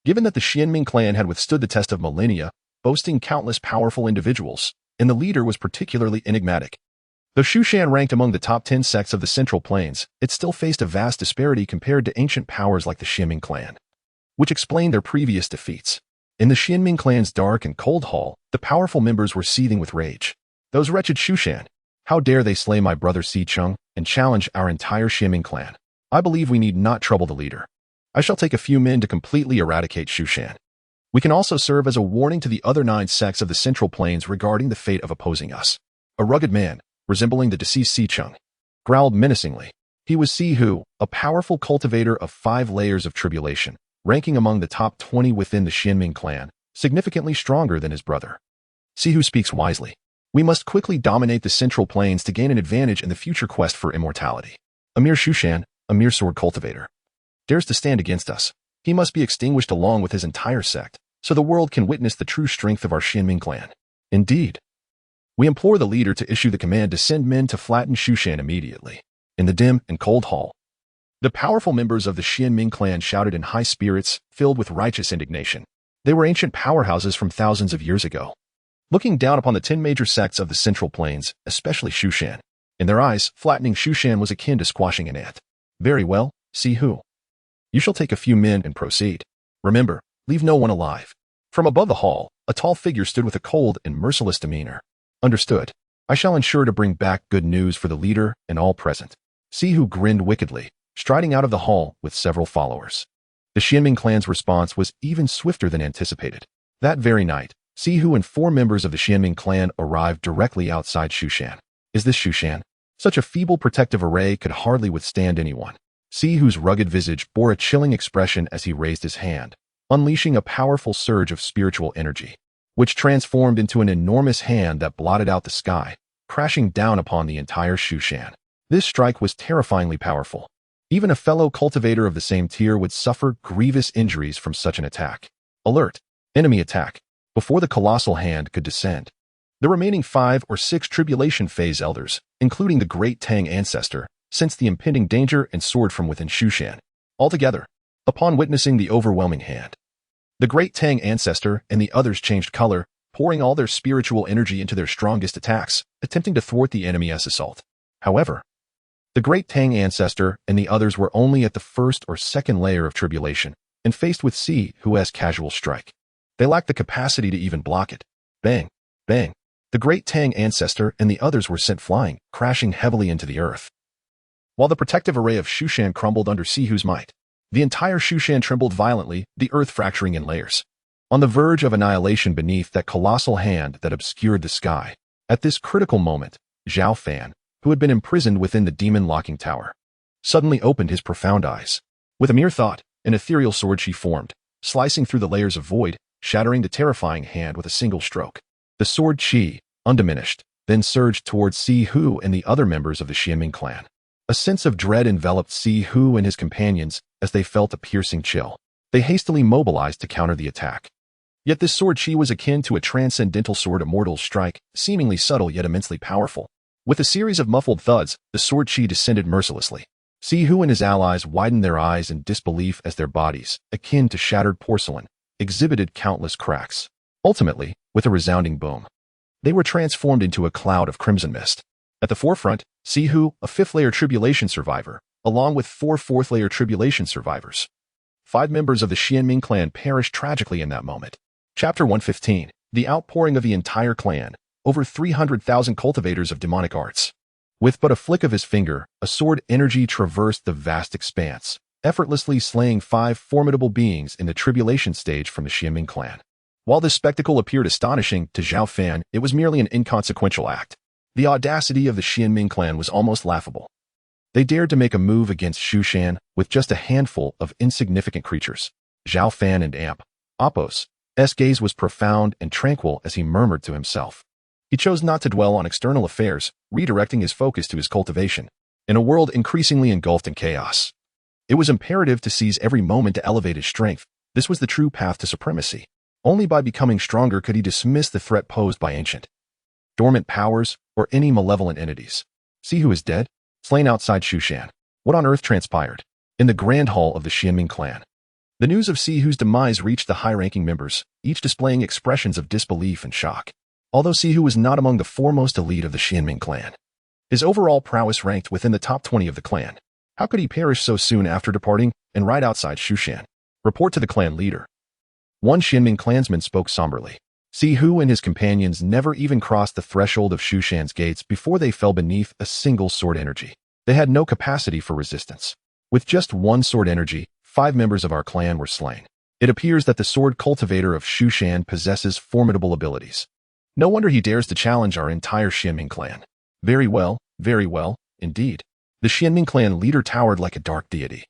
Given that the Xianming clan had withstood the test of millennia, boasting countless powerful individuals, and the leader was particularly enigmatic. Though Shushan ranked among the top 10 sects of the Central Plains, it still faced a vast disparity compared to ancient powers like the Xianming clan, which explained their previous defeats. In the Xianming clan's dark and cold hall, the powerful members were seething with rage. Those wretched Shushan! How dare they slay my brother Si Chung and challenge our entire Xianming clan? I believe we need not trouble the leader. I shall take a few men to completely eradicate Shushan. We can also serve as a warning to the other 9 sects of the Central Plains regarding the fate of opposing us. A rugged man, resembling the deceased Si Chung, growled menacingly. He was Si Hu, a powerful cultivator of 5 layers of tribulation, ranking among the top 20 within the Xianming clan, significantly stronger than his brother. Si Hu speaks wisely. We must quickly dominate the Central Plains to gain an advantage in the future quest for immortality. A mere Shushan, a mere sword cultivator, dares to stand against us. He must be extinguished along with his entire sect, so the world can witness the true strength of our Xianming clan. Indeed, we implore the leader to issue the command to send men to flatten Shushan immediately. In the dim and cold hall, the powerful members of the Xianming clan shouted in high spirits, filled with righteous indignation. They were ancient powerhouses from thousands of years ago, looking down upon the 10 major sects of the Central Plains, especially Shushan. In their eyes, flattening Shushan was akin to squashing an ant. Very well, Si Hu. You shall take a few men and proceed. Remember, leave no one alive. From above the hall, a tall figure stood with a cold and merciless demeanor. Understood. I shall ensure to bring back good news for the leader and all present. Si Hu grinned wickedly, striding out of the hall with several followers. The Xianming clan's response was even swifter than anticipated. That very night, Si Hu and 4 members of the Xianming clan arrived directly outside Shushan. Is this Shushan? Such a feeble protective array could hardly withstand anyone. Si Hu's rugged visage bore a chilling expression as he raised his hand, unleashing a powerful surge of spiritual energy, which transformed into an enormous hand that blotted out the sky, crashing down upon the entire Shushan. This strike was terrifyingly powerful. Even a fellow cultivator of the same tier would suffer grievous injuries from such an attack. Alert! Enemy attack! Before the colossal hand could descend, the remaining 5 or 6 tribulation phase elders, including the great Tang ancestor, sensed the impending danger and soared from within Shushan. Altogether, upon witnessing the overwhelming hand, the great Tang ancestor and the others changed color, pouring all their spiritual energy into their strongest attacks, attempting to thwart the enemy's assault. However, the great Tang ancestor and the others were only at the first or second layer of tribulation, and faced with Si Hu's casual strike, they lacked the capacity to even block it. Bang! Bang! The great Tang ancestor and the others were sent flying, crashing heavily into the earth. While the protective array of Shushan crumbled under Si Hu's might, the entire Shushan trembled violently, the earth fracturing in layers. On the verge of annihilation beneath that colossal hand that obscured the sky. At this critical moment, Zhao Fan, who had been imprisoned within the demon locking tower, suddenly opened his profound eyes. With a mere thought, an ethereal sword she formed, slicing through the layers of void, shattering the terrifying hand with a single stroke. The sword chi, undiminished, then surged towards Si Hu and the other members of the Xianming clan. A sense of dread enveloped Si Hu and his companions as they felt a piercing chill. They hastily mobilized to counter the attack. Yet this sword chi was akin to a transcendental sword immortal's strike, seemingly subtle yet immensely powerful. With a series of muffled thuds, the sword chi descended mercilessly. Si Hu and his allies widened their eyes in disbelief as their bodies, akin to shattered porcelain, exhibited countless cracks. Ultimately, with a resounding boom, they were transformed into a cloud of crimson mist. At the forefront, Si Hu, a 5th-layer tribulation survivor, along with 4 4th-layer tribulation survivors. 5 members of the Xianming clan perished tragically in that moment. Chapter 115. The outpouring of the entire clan. Over 300,000 cultivators of demonic arts. With but a flick of his finger, a sword energy traversed the vast expanse, effortlessly slaying 5 formidable beings in the tribulation stage from the Xianming clan. While this spectacle appeared astonishing to Zhao Fan, it was merely an inconsequential act. The audacity of the Xianming clan was almost laughable. They dared to make a move against Shushan with just a handful of insignificant creatures. Zhao Fan and Apos' gaze was profound and tranquil as he murmured to himself. He chose not to dwell on external affairs, redirecting his focus to his cultivation. In a world increasingly engulfed in chaos, it was imperative to seize every moment to elevate his strength. This was the true path to supremacy. Only by becoming stronger could he dismiss the threat posed by ancient, dormant powers or any malevolent entities. Si Hu is dead, slain outside Shushan. What on earth transpired? In the grand hall of the Xianming clan, The news of Sihu's demise reached the high-ranking members, each displaying expressions of disbelief and shock. Although Sihu was not among the foremost elite of the Xianming clan, his overall prowess ranked within the top 20 of the clan. How could he perish so soon after departing and right outside Shushan? Report to the clan leader. One Xianming clansman spoke somberly. Sihu and his companions never even crossed the threshold of Shushan's gates before they fell beneath a single sword energy. They had no capacity for resistance. With just one sword energy, 5 members of our clan were slain. It appears that the sword cultivator of Shushan possesses formidable abilities. No wonder he dares to challenge our entire Xianming clan. Very well, indeed. The Xianming clan leader towered like a dark deity,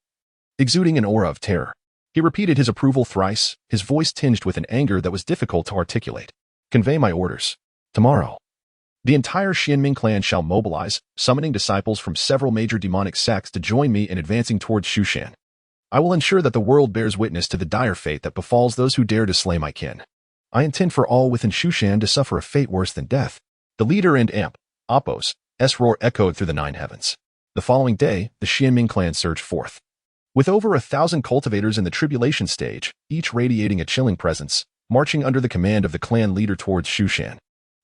exuding an aura of terror. He repeated his approval thrice, his voice tinged with an anger that was difficult to articulate. Convey my orders. Tomorrow, the entire Xianming clan shall mobilize, summoning disciples from several major demonic sects to join me in advancing towards Shushan. I will ensure that the world bears witness to the dire fate that befalls those who dare to slay my kin. I intend for all within Shushan to suffer a fate worse than death. The leader and amp, Apos, roar echoed through the 9 heavens. The following day, the Xianming clan surged forth. With over 1,000 cultivators in the tribulation stage, each radiating a chilling presence, marching under the command of the clan leader towards Shushan.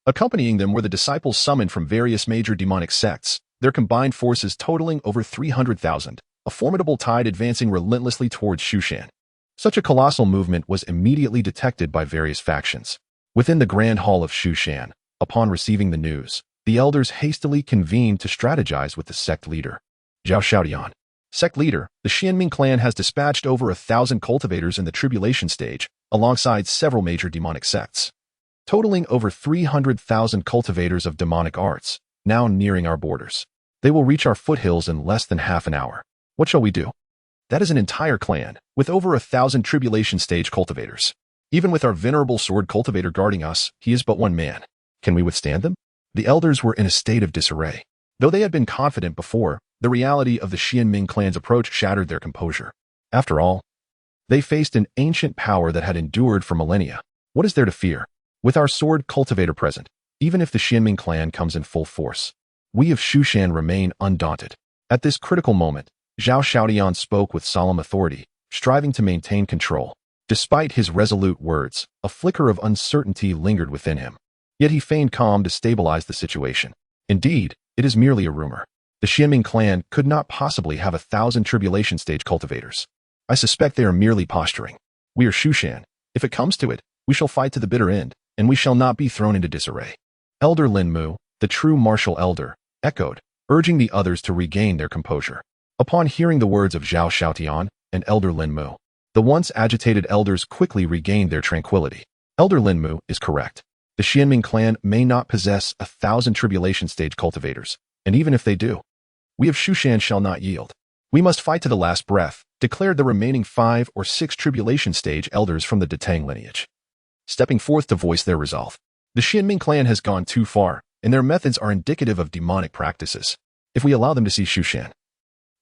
Accompanying them were the disciples summoned from various major demonic sects, their combined forces totaling over 300,000, a formidable tide advancing relentlessly towards Shushan. Such a colossal movement was immediately detected by various factions. Within the Grand Hall of Shushan, upon receiving the news, the elders hastily convened to strategize with the sect leader. Zhao Xiaodian. Sect leader, the Xianming clan has dispatched over 1,000 cultivators in the tribulation stage, alongside several major demonic sects, totaling over 300,000 cultivators of demonic arts, now nearing our borders. They will reach our foothills in less than half an hour. What shall we do? That is an entire clan, with over 1,000 tribulation stage cultivators. Even with our venerable sword cultivator guarding us, he is but one man. Can we withstand them? The elders were in a state of disarray. Though they had been confident before, the reality of the Xianming clan's approach shattered their composure. After all, they faced an ancient power that had endured for millennia. What is there to fear? With our sword cultivator present, even if the Xianming clan comes in full force, we of Shushan remain undaunted. At this critical moment, Zhao Xiaodian spoke with solemn authority, striving to maintain control. Despite his resolute words, a flicker of uncertainty lingered within him. Yet he feigned calm to stabilize the situation. Indeed, it is merely a rumor. The Xianming clan could not possibly have 1,000 tribulation stage cultivators. I suspect they are merely posturing. We are Shushan. If it comes to it, we shall fight to the bitter end, and we shall not be thrown into disarray. Elder Linmu, the true martial elder, echoed, urging the others to regain their composure. Upon hearing the words of Zhao Xiaotian and Elder Linmu, the once agitated elders quickly regained their tranquility. Elder Linmu is correct. The Xianming clan may not possess 1,000 tribulation stage cultivators, and even if they do, we of Shushan shall not yield. We must fight to the last breath, declared the remaining 5 or 6 tribulation stage elders from the Detang lineage, stepping forth to voice their resolve. The Xianming clan has gone too far, and their methods are indicative of demonic practices. If we allow them to see Shushan,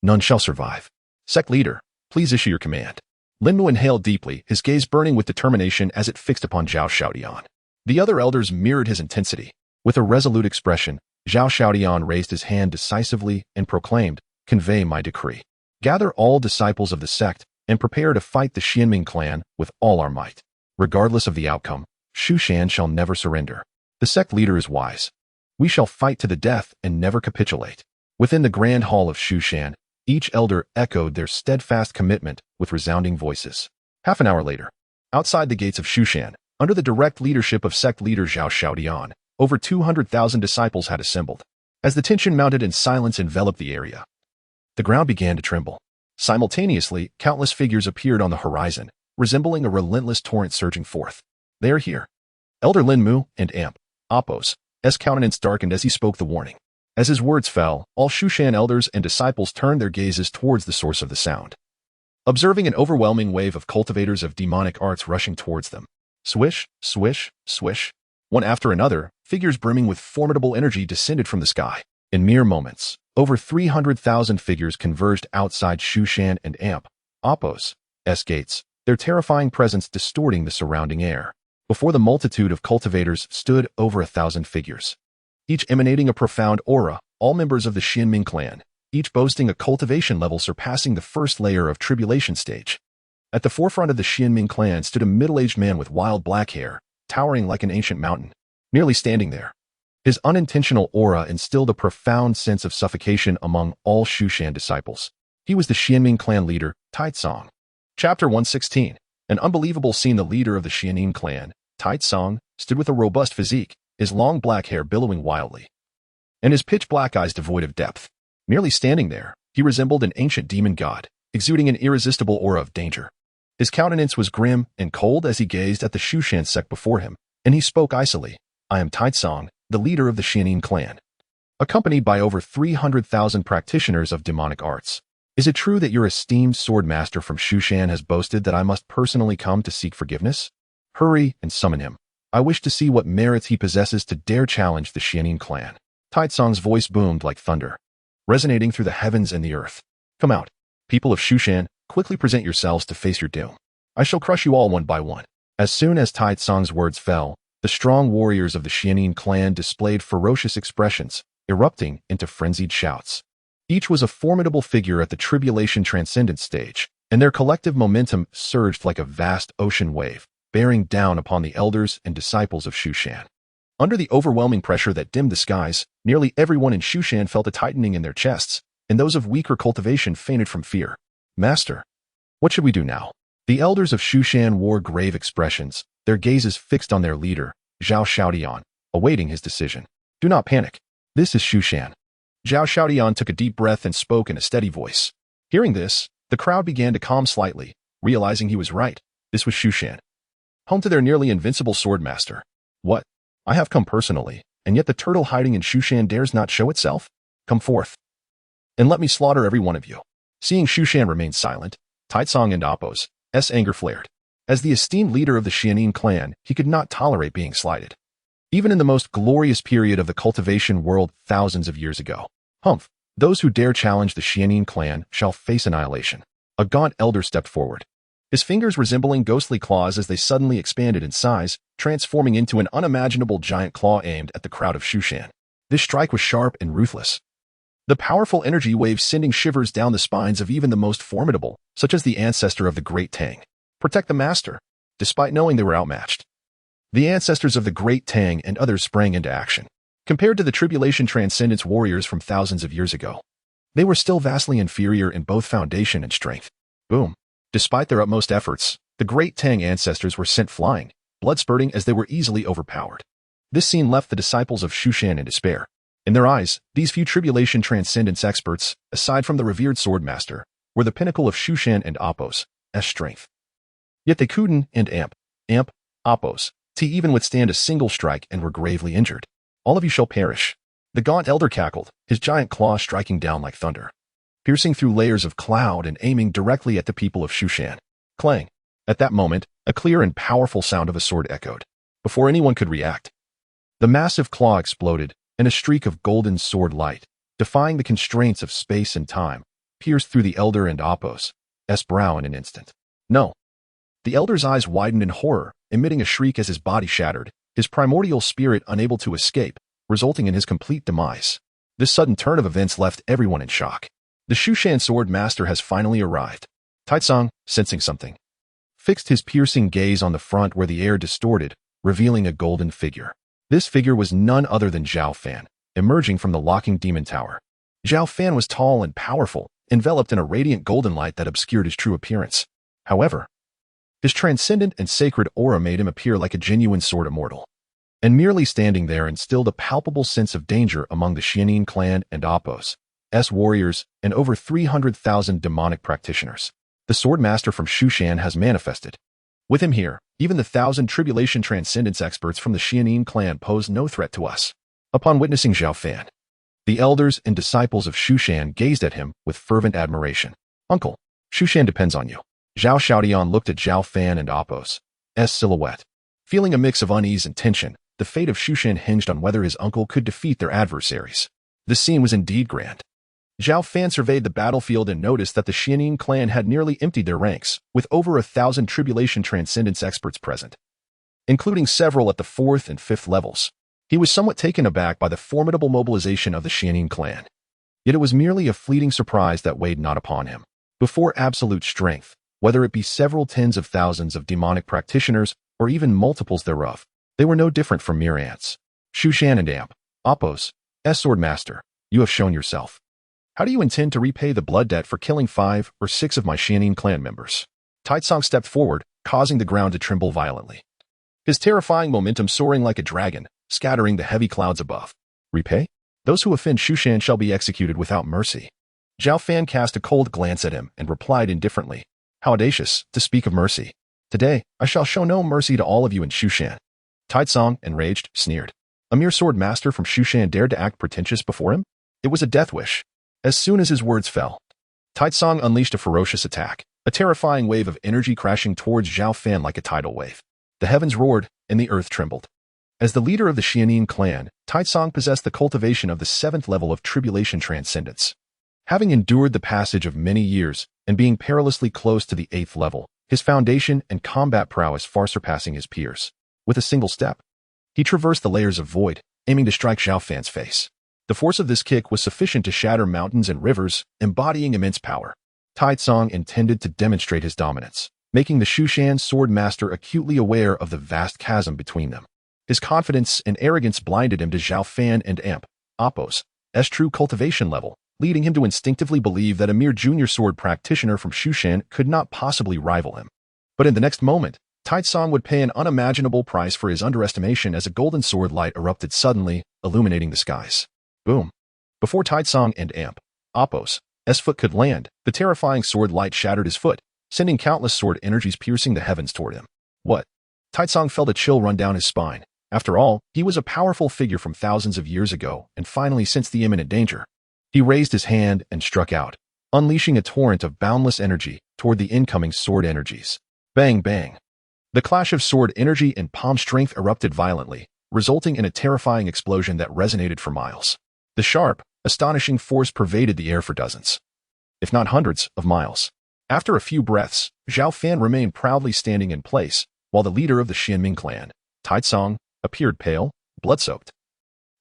none shall survive. Sect leader, please issue your command. Linmu inhaled deeply, his gaze burning with determination as it fixed upon Zhao Xiaodian. The other elders mirrored his intensity. With a resolute expression, Zhao Xiaodian raised his hand decisively and proclaimed, "Convey my decree. Gather all disciples of the sect and prepare to fight the Xianming clan with all our might. Regardless of the outcome, Shushan shall never surrender. The sect leader is wise. We shall fight to the death and never capitulate." Within the Grand Hall of Shushan, each elder echoed their steadfast commitment with resounding voices. Half an hour later, outside the gates of Shushan, under the direct leadership of sect leader Zhao Xiaodian, over 200,000 disciples had assembled. As the tension mounted and silence enveloped the area, the ground began to tremble. Simultaneously, countless figures appeared on the horizon, resembling a relentless torrent surging forth. They are here. Elder Linmu and Amp, Apos, countenance darkened as he spoke the warning. As his words fell, all Shushan elders and disciples turned their gazes towards the source of the sound, observing an overwhelming wave of cultivators of demonic arts rushing towards them. Swish, swish, swish. One after another, figures brimming with formidable energy descended from the sky. In mere moments, over 300,000 figures converged outside Shushan and Amp, Apos' gates, their terrifying presence distorting the surrounding air. Before the multitude of cultivators stood over 1,000 figures, each emanating a profound aura, all members of the Xianming clan, each boasting a cultivation level surpassing the first layer of tribulation stage. At the forefront of the Xianming clan stood a middle-aged man with wild black hair, towering like an ancient mountain, merely standing there. His unintentional aura instilled a profound sense of suffocation among all Shushan disciples. He was the Xianming clan leader, Taitsong. Chapter 116. An unbelievable scene. The leader of the Xianming clan, Taitsong, stood with a robust physique, his long black hair billowing wildly, and his pitch-black eyes devoid of depth. Merely standing there, he resembled an ancient demon god, exuding an irresistible aura of danger. His countenance was grim and cold as he gazed at the Shushan sect before him, and he spoke icily. I am Taitsong, the leader of the Xianming clan, accompanied by over 300,000 practitioners of demonic arts. Is it true that your esteemed sword master from Shushan has boasted that I must personally come to seek forgiveness? Hurry and summon him. I wish to see what merits he possesses to dare challenge the Xianming clan. Taitsong's voice boomed like thunder, resonating through the heavens and the earth. Come out, people of Shushan, quickly present yourselves to face your doom. I shall crush you all one by one. As soon as Taitsong's words fell, the strong warriors of the Xianming clan displayed ferocious expressions, erupting into frenzied shouts. Each was a formidable figure at the Tribulation Transcendence stage, and their collective momentum surged like a vast ocean wave, bearing down upon the elders and disciples of Shushan. Under the overwhelming pressure that dimmed the skies, nearly everyone in Shushan felt a tightening in their chests, and those of weaker cultivation fainted from fear. Master, what should we do now? The elders of Shushan wore grave expressions, their gazes fixed on their leader, Zhao Xiaodian, awaiting his decision. Do not panic. This is Shushan. Zhao Xiaodian took a deep breath and spoke in a steady voice. Hearing this, the crowd began to calm slightly, realizing he was right. This was Shushan, home to their nearly invincible sword master. What? I have come personally, and yet the turtle hiding in Shushan dares not show itself? Come forth, and let me slaughter every one of you. Seeing Shushan remain silent, Taitsong and Appo's anger flared. As the esteemed leader of the Xianming clan, he could not tolerate being slighted. Even in the most glorious period of the cultivation world thousands of years ago. Humph, those who dare challenge the Xianming clan shall face annihilation. A gaunt elder stepped forward, his fingers resembling ghostly claws as they suddenly expanded in size, transforming into an unimaginable giant claw aimed at the crowd of Shushan. This strike was sharp and ruthless, the powerful energy wave sending shivers down the spines of even the most formidable, such as the ancestor of the Great Tang. Protect the master, despite knowing they were outmatched. The ancestors of the Great Tang and others sprang into action. Compared to the Tribulation Transcendence warriors from thousands of years ago, they were still vastly inferior in both foundation and strength. Boom. Despite their utmost efforts, the Great Tang ancestors were sent flying, blood spurting as they were easily overpowered. This scene left the disciples of Shushan in despair. In their eyes, these few Tribulation Transcendence experts, aside from the revered swordmaster, were the pinnacle of Shushan and Appo's strength. Yet they couldn't Appo's to even withstand a single strike and were gravely injured. All of you shall perish. The gaunt elder cackled, his giant claw striking down like thunder, piercing through layers of cloud and aiming directly at the people of Shushan. Clang! At that moment, a clear and powerful sound of a sword echoed. Before anyone could react, the massive claw exploded, and a streak of golden sword light, defying the constraints of space and time, pierced through the elder and Appo's brow in an instant. No. The elder's eyes widened in horror, emitting a shriek as his body shattered, his primordial spirit unable to escape, resulting in his complete demise. This sudden turn of events left everyone in shock. The Shushan sword master has finally arrived. Taitsong, sensing something, fixed his piercing gaze on the front where the air distorted, revealing a golden figure. This figure was none other than Zhao Fan, emerging from the locking demon tower. Zhao Fan was tall and powerful, enveloped in a radiant golden light that obscured his true appearance. However, his transcendent and sacred aura made him appear like a genuine sword immortal. And merely standing there instilled a palpable sense of danger among the Xianming clan and Appo's warriors and over 300,000 demonic practitioners. The sword master from Shushan has manifested. With him here, even the 1,000 Tribulation Transcendence experts from the Xianming clan pose no threat to us. Upon witnessing Zhao Fan, the elders and disciples of Shushan gazed at him with fervent admiration. Uncle, Shushan depends on you. Zhao Xiaodian looked at Zhao Fan and Appo's silhouette. Feeling a mix of unease and tension, the fate of Shushan hinged on whether his uncle could defeat their adversaries. The scene was indeed grand. Zhao Fan surveyed the battlefield and noticed that the Xianming clan had nearly emptied their ranks, with over 1,000 Tribulation Transcendence experts present, including several at the 4th and 5th levels. He was somewhat taken aback by the formidable mobilization of the Xianming clan. Yet it was merely a fleeting surprise that weighed not upon him. Before absolute strength, Whether it be several tens of thousands of demonic practitioners or even multiples thereof, they were no different from mere ants. Shu Shan and Amp, Oppos, Sword Master, you have shown yourself. How do you intend to repay the blood debt for killing 5 or 6 of my Xianin clan members? Taitsong stepped forward, causing the ground to tremble violently. His terrifying momentum soaring like a dragon, scattering the heavy clouds above. Repay? Those who offend Shu Shan shall be executed without mercy. Zhao Fan cast a cold glance at him and replied indifferently, how audacious to speak of mercy. Today, I shall show no mercy to all of you in Shu Shan. Taitsong, enraged, sneered. A mere sword master from Shu Shan dared to act pretentious before him? It was a death wish. As soon as his words fell, Taitsong unleashed a ferocious attack, a terrifying wave of energy crashing towards Zhao Fan like a tidal wave. The heavens roared, and the earth trembled. As the leader of the Xianin clan, Taitsong possessed the cultivation of the 7th level of tribulation transcendence. Having endured the passage of many years and being perilously close to the 8th level, his foundation and combat prowess far surpassing his peers. With a single step, he traversed the layers of void, aiming to strike Zhao Fan's face. The force of this kick was sufficient to shatter mountains and rivers, embodying immense power. Taitsong intended to demonstrate his dominance, making the Shu Shan sword master acutely aware of the vast chasm between them. His confidence and arrogance blinded him to Zhao Fan and Amp, Oppos' true cultivation level, leading him to instinctively believe that a mere junior sword practitioner from Shu Shan could not possibly rival him. But in the next moment, Taitsong would pay an unimaginable price for his underestimation as a golden sword light erupted suddenly, illuminating the skies. Boom. Before Taitsong and Amp, Oppos' foot could land, the terrifying sword light shattered his foot, sending countless sword energies piercing the heavens toward him. What? Taitsong felt a chill run down his spine. After all, he was a powerful figure from thousands of years ago and finally sensed the imminent danger. He raised his hand and struck out, unleashing a torrent of boundless energy toward the incoming sword energies. Bang, bang. The clash of sword energy and palm strength erupted violently, resulting in a terrifying explosion that resonated for miles. The sharp, astonishing force pervaded the air for dozens, if not hundreds, of miles. After a few breaths, Zhao Fan remained proudly standing in place, while the leader of the Xianming clan, Taitsong, appeared pale, blood-soaked,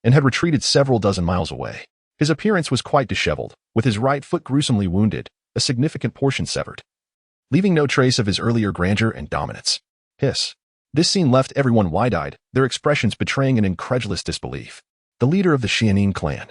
and had retreated several dozen miles away. His appearance was quite disheveled, with his right foot gruesomely wounded, a significant portion severed, leaving no trace of his earlier grandeur and dominance. Hiss. This scene left everyone wide-eyed, their expressions betraying an incredulous disbelief. The leader of the Xianin clan,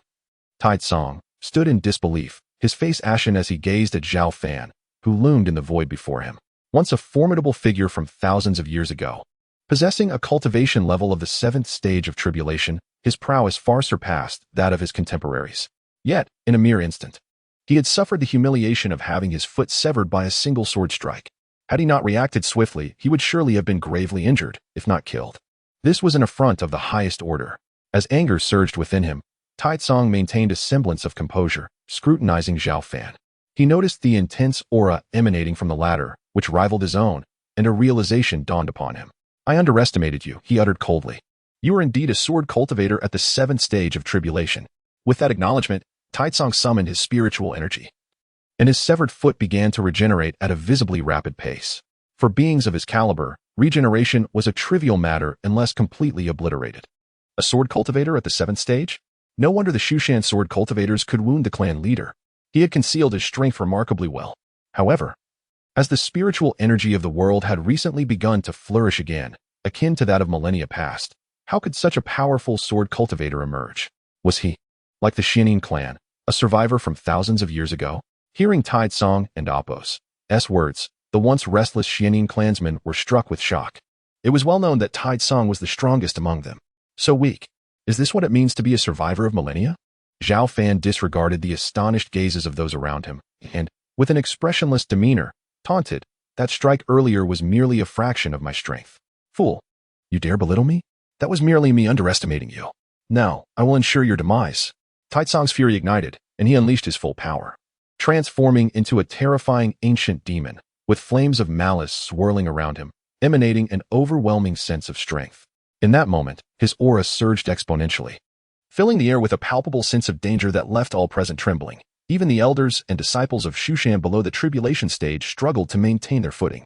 Taitsong, stood in disbelief, his face ashen as he gazed at Zhao Fan, who loomed in the void before him. Once a formidable figure from thousands of years ago. Possessing a cultivation level of the 7th stage of tribulation, his prowess far surpassed that of his contemporaries. Yet, in a mere instant, he had suffered the humiliation of having his foot severed by a single sword strike. Had he not reacted swiftly, he would surely have been gravely injured, if not killed. This was an affront of the highest order. As anger surged within him, Taitsong maintained a semblance of composure, scrutinizing Zhao Fan. He noticed the intense aura emanating from the latter, which rivaled his own, and a realization dawned upon him. I underestimated you, he uttered coldly. You are indeed a sword cultivator at the 7th stage of tribulation. With that acknowledgement, Taitsong summoned his spiritual energy, and his severed foot began to regenerate at a visibly rapid pace. For beings of his caliber, regeneration was a trivial matter unless completely obliterated. A sword cultivator at the 7th stage? No wonder the Shu Shan sword cultivators could wound the clan leader. He had concealed his strength remarkably well. However, as the spiritual energy of the world had recently begun to flourish again, akin to that of millennia past, how could such a powerful sword cultivator emerge? Was he, like the Xianin clan, a survivor from thousands of years ago? Hearing Taitsong and Oppos' words, the once restless Xianin clansmen were struck with shock. It was well known that Taitsong was the strongest among them. So weak. Is this what it means to be a survivor of millennia? Zhao Fan disregarded the astonished gazes of those around him, and, with an expressionless demeanor, taunted, that strike earlier was merely a fraction of my strength. Fool! You dare belittle me? That was merely me underestimating you. Now, I will ensure your demise. Taitsong's fury ignited, and he unleashed his full power, transforming into a terrifying ancient demon, with flames of malice swirling around him, emanating an overwhelming sense of strength. In that moment, his aura surged exponentially, filling the air with a palpable sense of danger that left all present trembling. Even the elders and disciples of Shu Shan below the tribulation stage struggled to maintain their footing.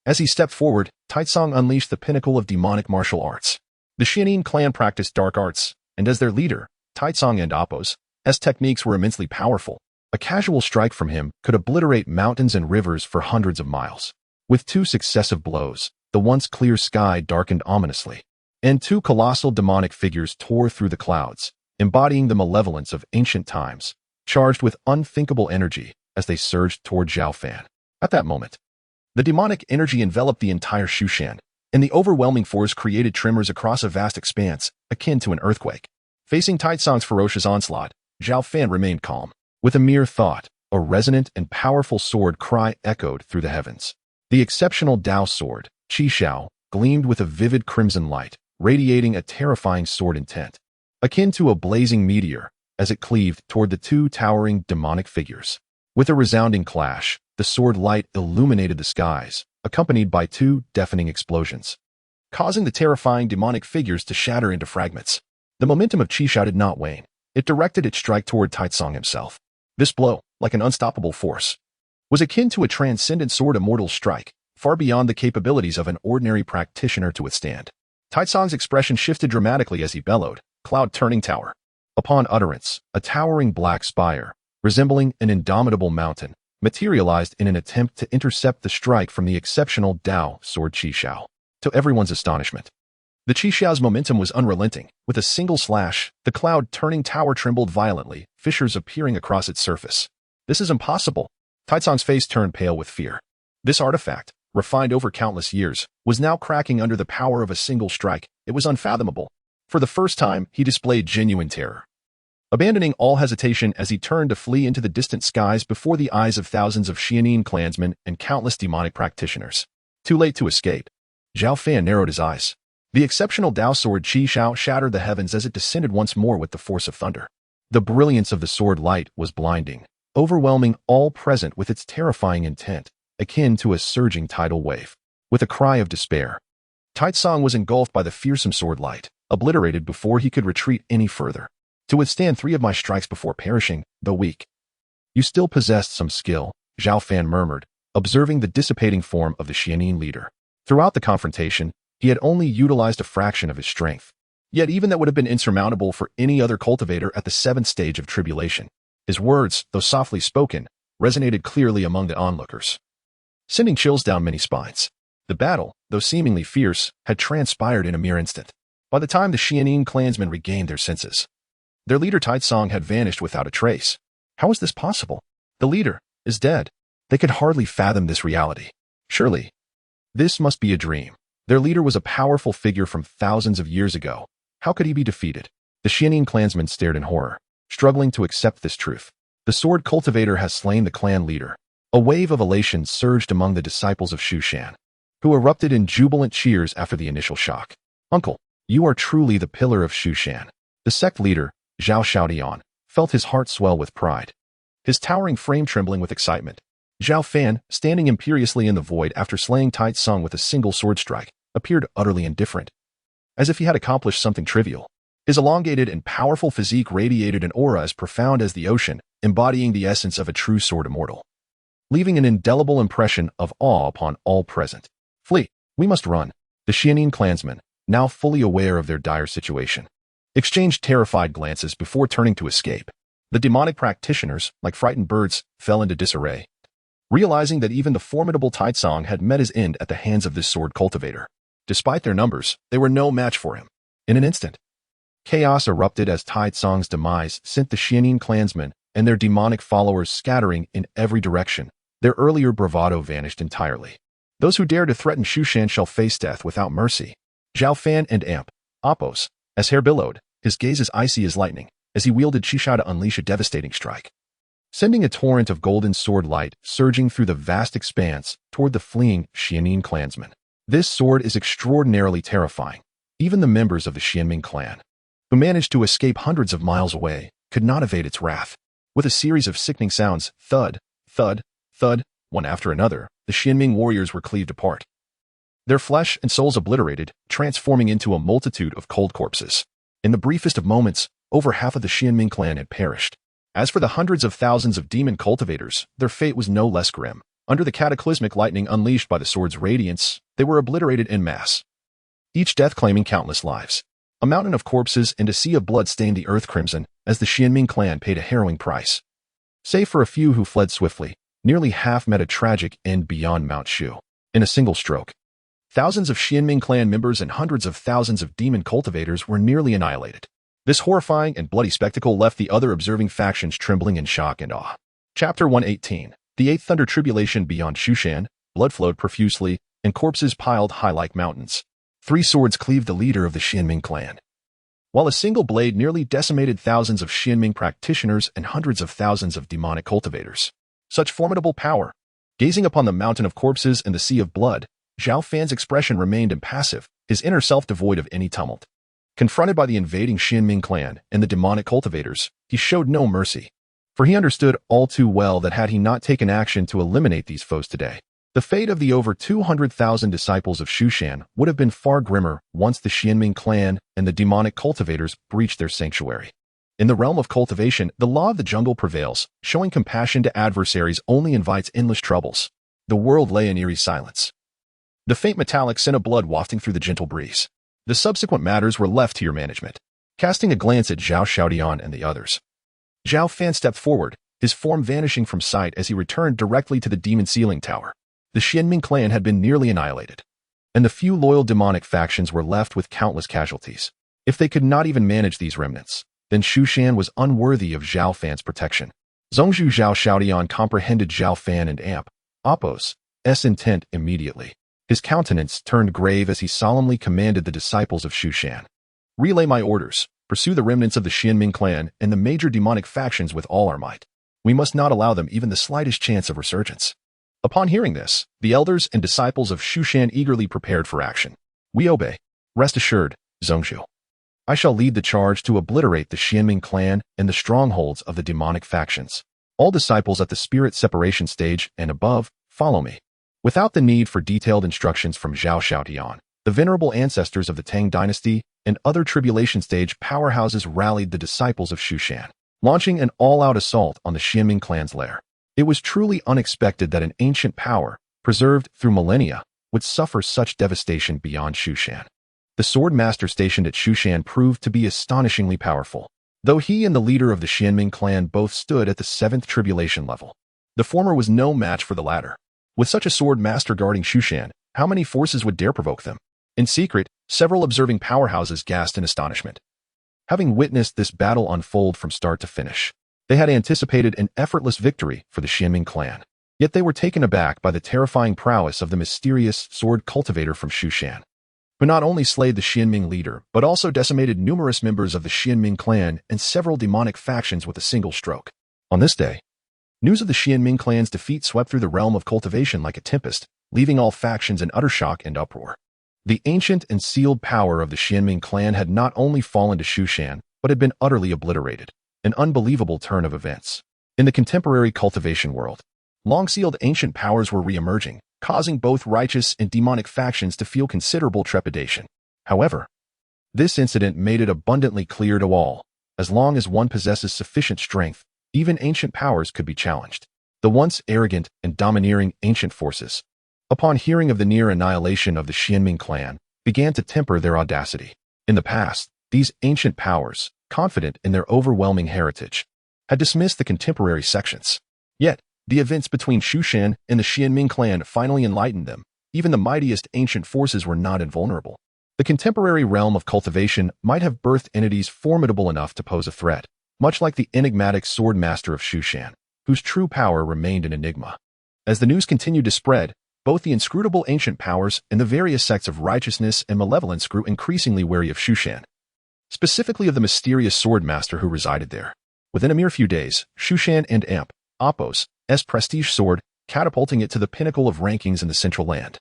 As he stepped forward, Taitsong unleashed the pinnacle of demonic martial arts. The Xianin clan practiced dark arts, and as their leader, Taitsong and Oppos' techniques were immensely powerful. A casual strike from him could obliterate mountains and rivers for hundreds of miles. With 2 successive blows, the once clear sky darkened ominously, and 2 colossal demonic figures tore through the clouds, embodying the malevolence of ancient times, charged with unthinkable energy as they surged toward Zhao Fan. At that moment, the demonic energy enveloped the entire Shushan, and the overwhelming force created tremors across a vast expanse, akin to an earthquake. Facing Taitsong's ferocious onslaught, Zhao Fan remained calm. With a mere thought, a resonant and powerful sword cry echoed through the heavens. The exceptional Dao sword, Qi Xiao, gleamed with a vivid crimson light, radiating a terrifying sword intent, akin to a blazing meteor, as it cleaved toward the 2 towering demonic figures. With a resounding clash, the sword light illuminated the skies, accompanied by 2 deafening explosions, causing the terrifying demonic figures to shatter into fragments. The momentum of Qi Xiao did not wane. It directed its strike toward Taitsong himself. This blow, like an unstoppable force, was akin to a transcendent sword immortal strike, far beyond the capabilities of an ordinary practitioner to withstand. Taitsong's expression shifted dramatically as he bellowed, "Cloud-turning tower." Upon utterance, a towering black spire, resembling an indomitable mountain, materialized in an attempt to intercept the strike from the exceptional Dao sword Qi Xiao. To everyone's astonishment, the Qi Xiao's momentum was unrelenting. With a single slash, the cloud-turning tower trembled violently, fissures appearing across its surface. "This is impossible." Taitsong's face turned pale with fear. This artifact, refined over countless years, was now cracking under the power of a single strike. It was unfathomable. For the first time, he displayed genuine terror, abandoning all hesitation as he turned to flee into the distant skies before the eyes of thousands of Xianin clansmen and countless demonic practitioners. Too late to escape. Zhao Fan narrowed his eyes. The exceptional Dao sword Qi Xiao shattered the heavens as it descended once more with the force of thunder. The brilliance of the sword light was blinding, overwhelming all present with its terrifying intent, akin to a surging tidal wave. With a cry of despair, Taitsong was engulfed by the fearsome sword light, obliterated before he could retreat any further. "To withstand 3 of my strikes before perishing, though weak. You still possessed some skill," Zhao Fan murmured, observing the dissipating form of the Xianin leader. Throughout the confrontation, he had only utilized a fraction of his strength. Yet even that would have been insurmountable for any other cultivator at the 7th stage of tribulation. His words, though softly spoken, resonated clearly among the onlookers, sending chills down many spines. The battle, though seemingly fierce, had transpired in a mere instant. By the time the Xianin clansmen regained their senses, their leader Taitsong had vanished without a trace. How was this possible? The leader is dead. They could hardly fathom this reality. Surely, this must be a dream. Their leader was a powerful figure from thousands of years ago. How could he be defeated? The Xianin clansmen stared in horror, struggling to accept this truth. The sword cultivator has slain the clan leader. A wave of elation surged among the disciples of Shushan, who erupted in jubilant cheers after the initial shock. "Uncle, you are truly the pillar of Shushan." The sect leader, Zhao Xiaodian, felt his heart swell with pride, his towering frame trembling with excitement. Zhao Fan, standing imperiously in the void after slaying Taitsong with a single sword strike, appeared utterly indifferent, as if he had accomplished something trivial. His elongated and powerful physique radiated an aura as profound as the ocean, embodying the essence of a true sword immortal, leaving an indelible impression of awe upon all present. "Flee, we must run." The Xianin clansmen, now fully aware of their dire situation, exchanged terrified glances before turning to escape. The demonic practitioners, like frightened birds, fell into disarray, realizing that even the formidable Taitsong had met his end at the hands of this sword cultivator. Despite their numbers, they were no match for him. In an instant, chaos erupted as Taitsong's demise sent the Xianin clansmen and their demonic followers scattering in every direction. Their earlier bravado vanished entirely. Those who dare to threaten Shushan shall face death without mercy. Zhao Fan and Amp, Oppos, as hair billowed, his gaze as icy as lightning, as he wielded Qi Xiao to unleash a devastating strike, sending a torrent of golden sword light surging through the vast expanse toward the fleeing Xianin clansmen. This sword is extraordinarily terrifying. Even the members of the Xianming clan, who managed to escape hundreds of miles away, could not evade its wrath. With a series of sickening sounds, thud, thud, thud, one after another, the Xianming warriors were cleaved apart, their flesh and souls obliterated, transforming into a multitude of cold corpses. In the briefest of moments, over half of the Xianming clan had perished. As for the hundreds of thousands of demon cultivators, their fate was no less grim. Under the cataclysmic lightning unleashed by the sword's radiance, they were obliterated en masse, each death claiming countless lives. A mountain of corpses and a sea of blood stained the earth crimson as the Xianming clan paid a harrowing price. Save for a few who fled swiftly, nearly half met a tragic end beyond Mount Shu. In a single stroke, thousands of Xianming clan members and hundreds of thousands of demon cultivators were nearly annihilated. This horrifying and bloody spectacle left the other observing factions trembling in shock and awe. Chapter 118. The Eighth Thunder Tribulation beyond Shushan. Blood flowed profusely, and corpses piled high like mountains. 3 swords cleaved the leader of the Xianming clan, while a single blade nearly decimated thousands of Xianming practitioners and hundreds of thousands of demonic cultivators. Such formidable power! Gazing upon the mountain of corpses and the sea of blood, Zhao Fan's expression remained impassive, his inner self devoid of any tumult. Confronted by the invading Xianming clan and the demonic cultivators, he showed no mercy, for he understood all too well that had he not taken action to eliminate these foes today, the fate of the over 200,000 disciples of Shushan would have been far grimmer once the Xianming clan and the demonic cultivators breached their sanctuary. In the realm of cultivation, the law of the jungle prevails. Showing compassion to adversaries only invites endless troubles. The world lay in eerie silence. The faint metallic scent of blood wafting through the gentle breeze. The subsequent matters were left to your management. Casting a glance at Zhao Xiaodian and the others, Zhao Fan stepped forward, his form vanishing from sight as he returned directly to the demon sealing tower. The Xianming clan had been nearly annihilated, and the few loyal demonic factions were left with countless casualties. If they could not even manage these remnants, then Shushan was unworthy of Zhao Fan's protection. Zhongzhu Zhao Xiaodian comprehended Zhao Fan and Apos' intent immediately. His countenance turned grave as he solemnly commanded the disciples of Shushan. Relay my orders, pursue the remnants of the Xianming clan and the major demonic factions with all our might. We must not allow them even the slightest chance of resurgence. Upon hearing this, the elders and disciples of Shushan eagerly prepared for action. We obey. Rest assured, Zhongzhu. I shall lead the charge to obliterate the Xianming clan and the strongholds of the demonic factions. All disciples at the spirit separation stage and above, follow me. Without the need for detailed instructions from Zhao Xiaodian, the venerable ancestors of the Tang dynasty and other tribulation stage powerhouses rallied the disciples of Shushan, launching an all-out assault on the Xianming clan's lair. It was truly unexpected that an ancient power, preserved through millennia, would suffer such devastation beyond Shushan. The sword master stationed at Shushan proved to be astonishingly powerful, though he and the leader of the Xianming clan both stood at the 7th tribulation level. The former was no match for the latter. With such a sword master guarding Shushan, how many forces would dare provoke them? In secret, several observing powerhouses gasped in astonishment. Having witnessed this battle unfold from start to finish, they had anticipated an effortless victory for the Xianming clan. Yet they were taken aback by the terrifying prowess of the mysterious sword cultivator from Shushan, who not only slayed the Xianming leader, but also decimated numerous members of the Xianming clan and several demonic factions with a single stroke. On this day, news of the Xianming clan's defeat swept through the realm of cultivation like a tempest, leaving all factions in utter shock and uproar. The ancient and sealed power of the Xianming clan had not only fallen to Shushan, but had been utterly obliterated. An unbelievable turn of events. In the contemporary cultivation world, long-sealed ancient powers were re-emerging, causing both righteous and demonic factions to feel considerable trepidation. However, this incident made it abundantly clear to all, as long as one possesses sufficient strength, even ancient powers could be challenged. The once arrogant and domineering ancient forces, upon hearing of the near annihilation of the Xianming clan, began to temper their audacity. In the past, these ancient powers, confident in their overwhelming heritage, had dismissed the contemporary sections. Yet, the events between Shushan and the Xianming clan finally enlightened them. Even the mightiest ancient forces were not invulnerable. The contemporary realm of cultivation might have birthed entities formidable enough to pose a threat, much like the enigmatic sword master of Shushan, whose true power remained an enigma. As the news continued to spread, both the inscrutable ancient powers and the various sects of righteousness and malevolence grew increasingly wary of Shushan, specifically of the mysterious sword master who resided there. Within a mere few days, Shushan and Apos' prestige sword, catapulting it to the pinnacle of rankings in the Central Land.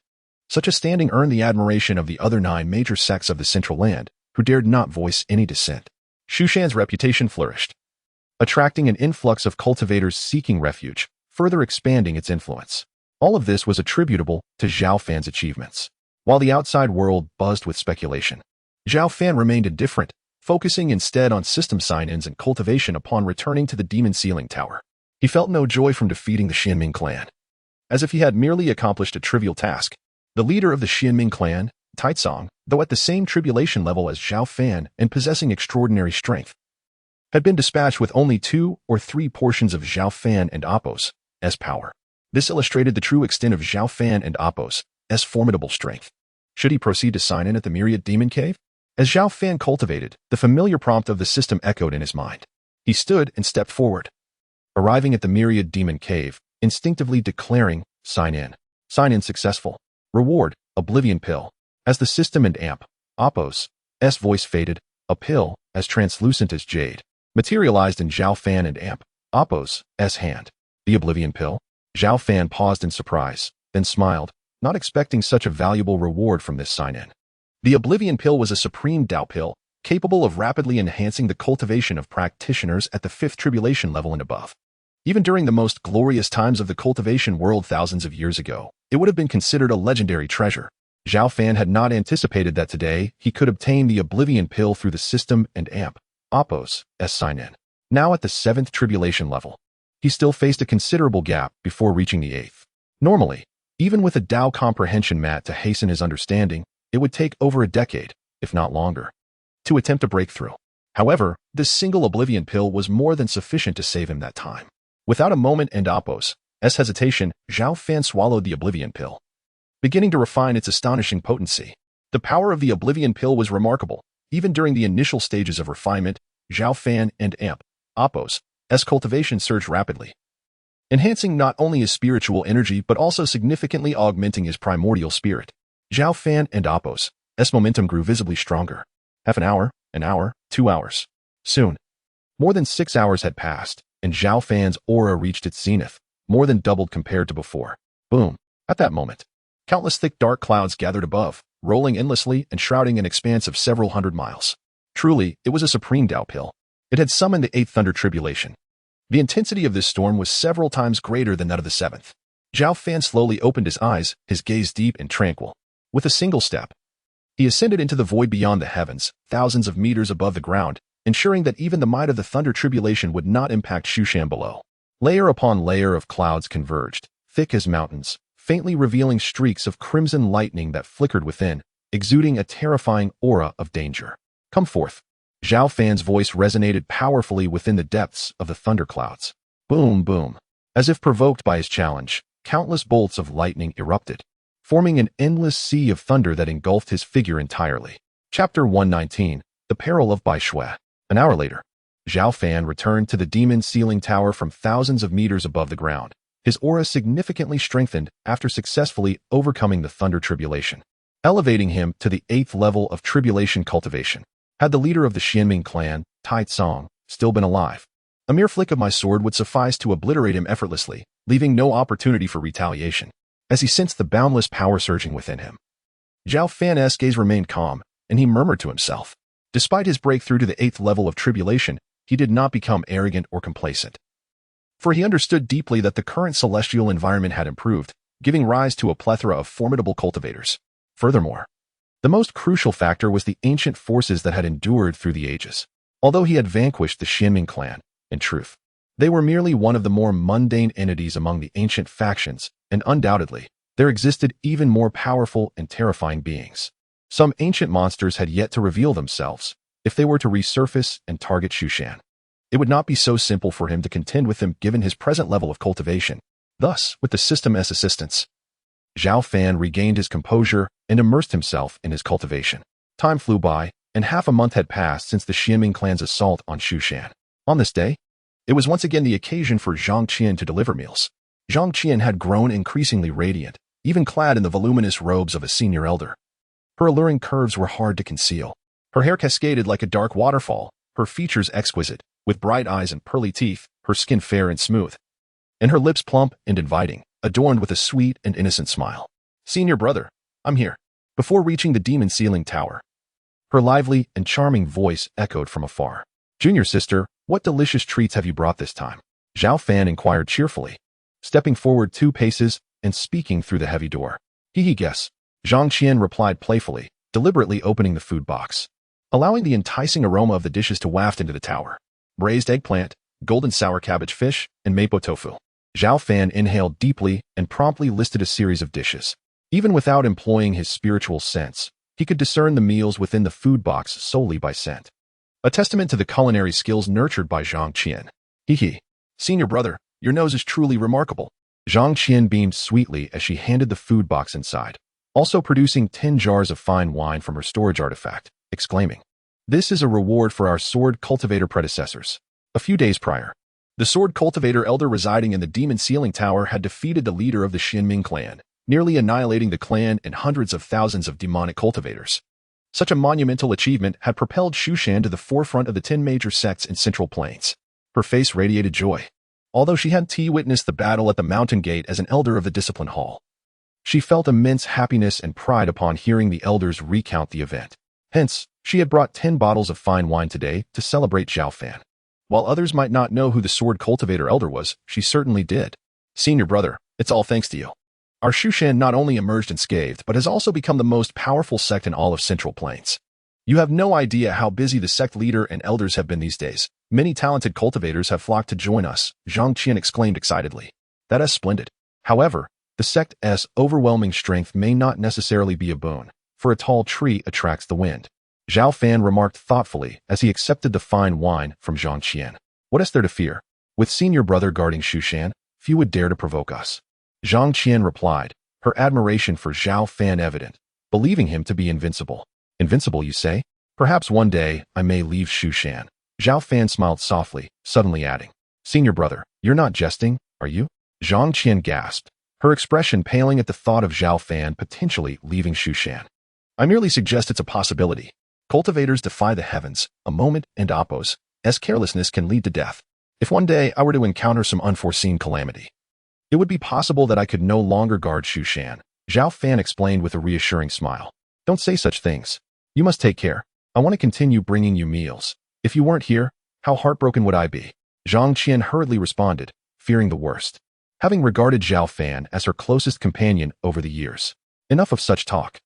Such a standing earned the admiration of the other 9 major sects of the Central Land, who dared not voice any dissent. Shushan's reputation flourished, attracting an influx of cultivators seeking refuge, further expanding its influence. All of this was attributable to Zhao Fan's achievements. While the outside world buzzed with speculation, Zhao Fan remained indifferent, focusing instead on system sign-ins and cultivation upon returning to the Demon Sealing Tower. He felt no joy from defeating the Xianming clan, as if he had merely accomplished a trivial task. The leader of the Xianming clan, Taizong, though at the same tribulation level as Zhao Fan and possessing extraordinary strength, had been dispatched with only 2 or 3 portions of Zhao Fan and Appo's power. This illustrated the true extent of Zhao Fan and Appo's formidable strength. Should he proceed to sign in at the Myriad Demon Cave? As Zhao Fan cultivated, the familiar prompt of the system echoed in his mind. He stood and stepped forward, arriving at the Myriad Demon Cave, instinctively declaring, sign in. Sign in successful. Reward, Oblivion Pill. As the system and Appo's voice faded, a pill, as translucent as jade, materialized in Zhao Fan and Appo's hand. The Oblivion Pill? Zhao Fan paused in surprise, then smiled, not expecting such a valuable reward from this sign-in. The Oblivion Pill was a supreme Dao pill, capable of rapidly enhancing the cultivation of practitioners at the 5th tribulation level and above. Even during the most glorious times of the cultivation world thousands of years ago, it would have been considered a legendary treasure. Zhao Fan had not anticipated that today he could obtain the Oblivion Pill through the system and Appo's sign-in. Now at the 7th tribulation level, he still faced a considerable gap before reaching the 8th. Normally, even with a Dao comprehension mat to hasten his understanding, it would take over a decade, if not longer, to attempt a breakthrough. However, this single Oblivion Pill was more than sufficient to save him that time. Without a moment and Appo's hesitation, Zhao Fan swallowed the Oblivion Pill, beginning to refine its astonishing potency. The power of the Oblivion Pill was remarkable. Even during the initial stages of refinement, Zhao Fan and Appo's cultivation surged rapidly, enhancing not only his spiritual energy but also significantly augmenting his primordial spirit. Zhao Fan and Appo's momentum grew visibly stronger. Half an hour, 2 hours. Soon, more than 6 hours had passed, and Zhao Fan's aura reached its zenith, more than doubled compared to before. Boom. At that moment, countless thick dark clouds gathered above, rolling endlessly and shrouding an expanse of several hundred miles. Truly, it was a supreme Dao pill. It had summoned the 8th thunder tribulation. The intensity of this storm was several times greater than that of the 7th. Zhao Fan slowly opened his eyes, his gaze deep and tranquil. With a single step, he ascended into the void beyond the heavens, thousands of meters above the ground, ensuring that even the might of the thunder tribulation would not impact Shushan below. Layer upon layer of clouds converged, thick as mountains, faintly revealing streaks of crimson lightning that flickered within, exuding a terrifying aura of danger. Come forth. Zhao Fan's voice resonated powerfully within the depths of the thunderclouds. Boom, boom. As if provoked by his challenge, countless bolts of lightning erupted, forming an endless sea of thunder that engulfed his figure entirely. Chapter 119, The Peril of Bai Shui. An hour later, Zhao Fan returned to the demon ceiling tower from thousands of meters above the ground. His aura significantly strengthened after successfully overcoming the thunder tribulation, elevating him to the 8th level of tribulation cultivation. Had the leader of the Xianming clan, Tai Tsong, still been alive, a mere flick of my sword would suffice to obliterate him effortlessly, leaving no opportunity for retaliation. As he sensed the boundless power surging within him, Zhao Fan's gaze remained calm, and he murmured to himself. Despite his breakthrough to the 8th level of tribulation, he did not become arrogant or complacent, for he understood deeply that the current celestial environment had improved, giving rise to a plethora of formidable cultivators. Furthermore, the most crucial factor was the ancient forces that had endured through the ages. Although he had vanquished the Xianming clan, in truth, they were merely one of the more mundane entities among the ancient factions, and undoubtedly, there existed even more powerful and terrifying beings. Some ancient monsters had yet to reveal themselves. If they were to resurface and target Shushan, it would not be so simple for him to contend with them given his present level of cultivation. Thus, with the system's assistance, Zhao Fan regained his composure and immersed himself in his cultivation. Time flew by, and half a month had passed since the Xianming clan's assault on Shushan. On this day, it was once again the occasion for Zhang Qian to deliver meals. Zhang Qian had grown increasingly radiant, even clad in the voluminous robes of a senior elder. Her alluring curves were hard to conceal. Her hair cascaded like a dark waterfall, her features exquisite, with bright eyes and pearly teeth, her skin fair and smooth, and her lips plump and inviting, adorned with a sweet and innocent smile. Senior brother, I'm here. Before reaching the demon ceiling tower, her lively and charming voice echoed from afar. Junior sister, what delicious treats have you brought this time? Zhao Fan inquired cheerfully, stepping forward 2 paces and speaking through the heavy door. Guess. Zhang Qian replied playfully, deliberately opening the food box, allowing the enticing aroma of the dishes to waft into the tower. Braised eggplant, golden sour cabbage fish, and mapo tofu. Zhao Fan inhaled deeply and promptly listed a series of dishes. Even without employing his spiritual sense, he could discern the meals within the food box solely by scent. a testament to the culinary skills nurtured by Zhang Qian. Hee. Senior brother, your nose is truly remarkable. Zhang Qian beamed sweetly as she handed the food box inside, also producing 10 jars of fine wine from her storage artifact, exclaiming, "This is a reward for our sword cultivator predecessors." A few days prior, the sword cultivator elder residing in the Demon Sealing Tower had defeated the leader of the Xinming clan, nearly annihilating the clan and hundreds of thousands of demonic cultivators. Such a monumental achievement had propelled Xu Shan to the forefront of the 10 major sects in Central Plains. Her face radiated joy, although she hadn't witnessed the battle at the mountain gate as an elder of the Discipline Hall. She felt immense happiness and pride upon hearing the elders recount the event. Hence, she had brought 10 bottles of fine wine today to celebrate Zhao Fan. While others might not know who the sword cultivator elder was, she certainly did. Senior brother, it's all thanks to you. Our Xu Shan not only emerged unscathed, but has also become the most powerful sect in all of Central Plains. You have no idea how busy the sect leader and elders have been these days. Many talented cultivators have flocked to join us, Zhang Qian exclaimed excitedly. That is splendid. However, the sect's overwhelming strength may not necessarily be a boon, for a tall tree attracts the wind. Zhao Fan remarked thoughtfully as he accepted the fine wine from Zhang Qian. What is there to fear? With senior brother guarding Xu Shan, few would dare to provoke us. Zhang Qian replied, her admiration for Zhao Fan evident, believing him to be invincible. Invincible, you say? Perhaps one day I may leave Xu Shan. Zhao Fan smiled softly, suddenly adding, Senior brother, you're not jesting, are you? Zhang Qian gasped, her expression paling at the thought of Zhao Fan potentially leaving Xu Shan. I merely suggest it's a possibility. Cultivators defy the heavens, a moment and oppose, as carelessness can lead to death. If one day I were to encounter some unforeseen calamity, it would be possible that I could no longer guard Xu Shan, Zhao Fan explained with a reassuring smile. Don't say such things. You must take care. I want to continue bringing you meals. If you weren't here, how heartbroken would I be? Zhang Qian hurriedly responded, fearing the worst, having regarded Zhao Fan as her closest companion over the years. Enough of such talk.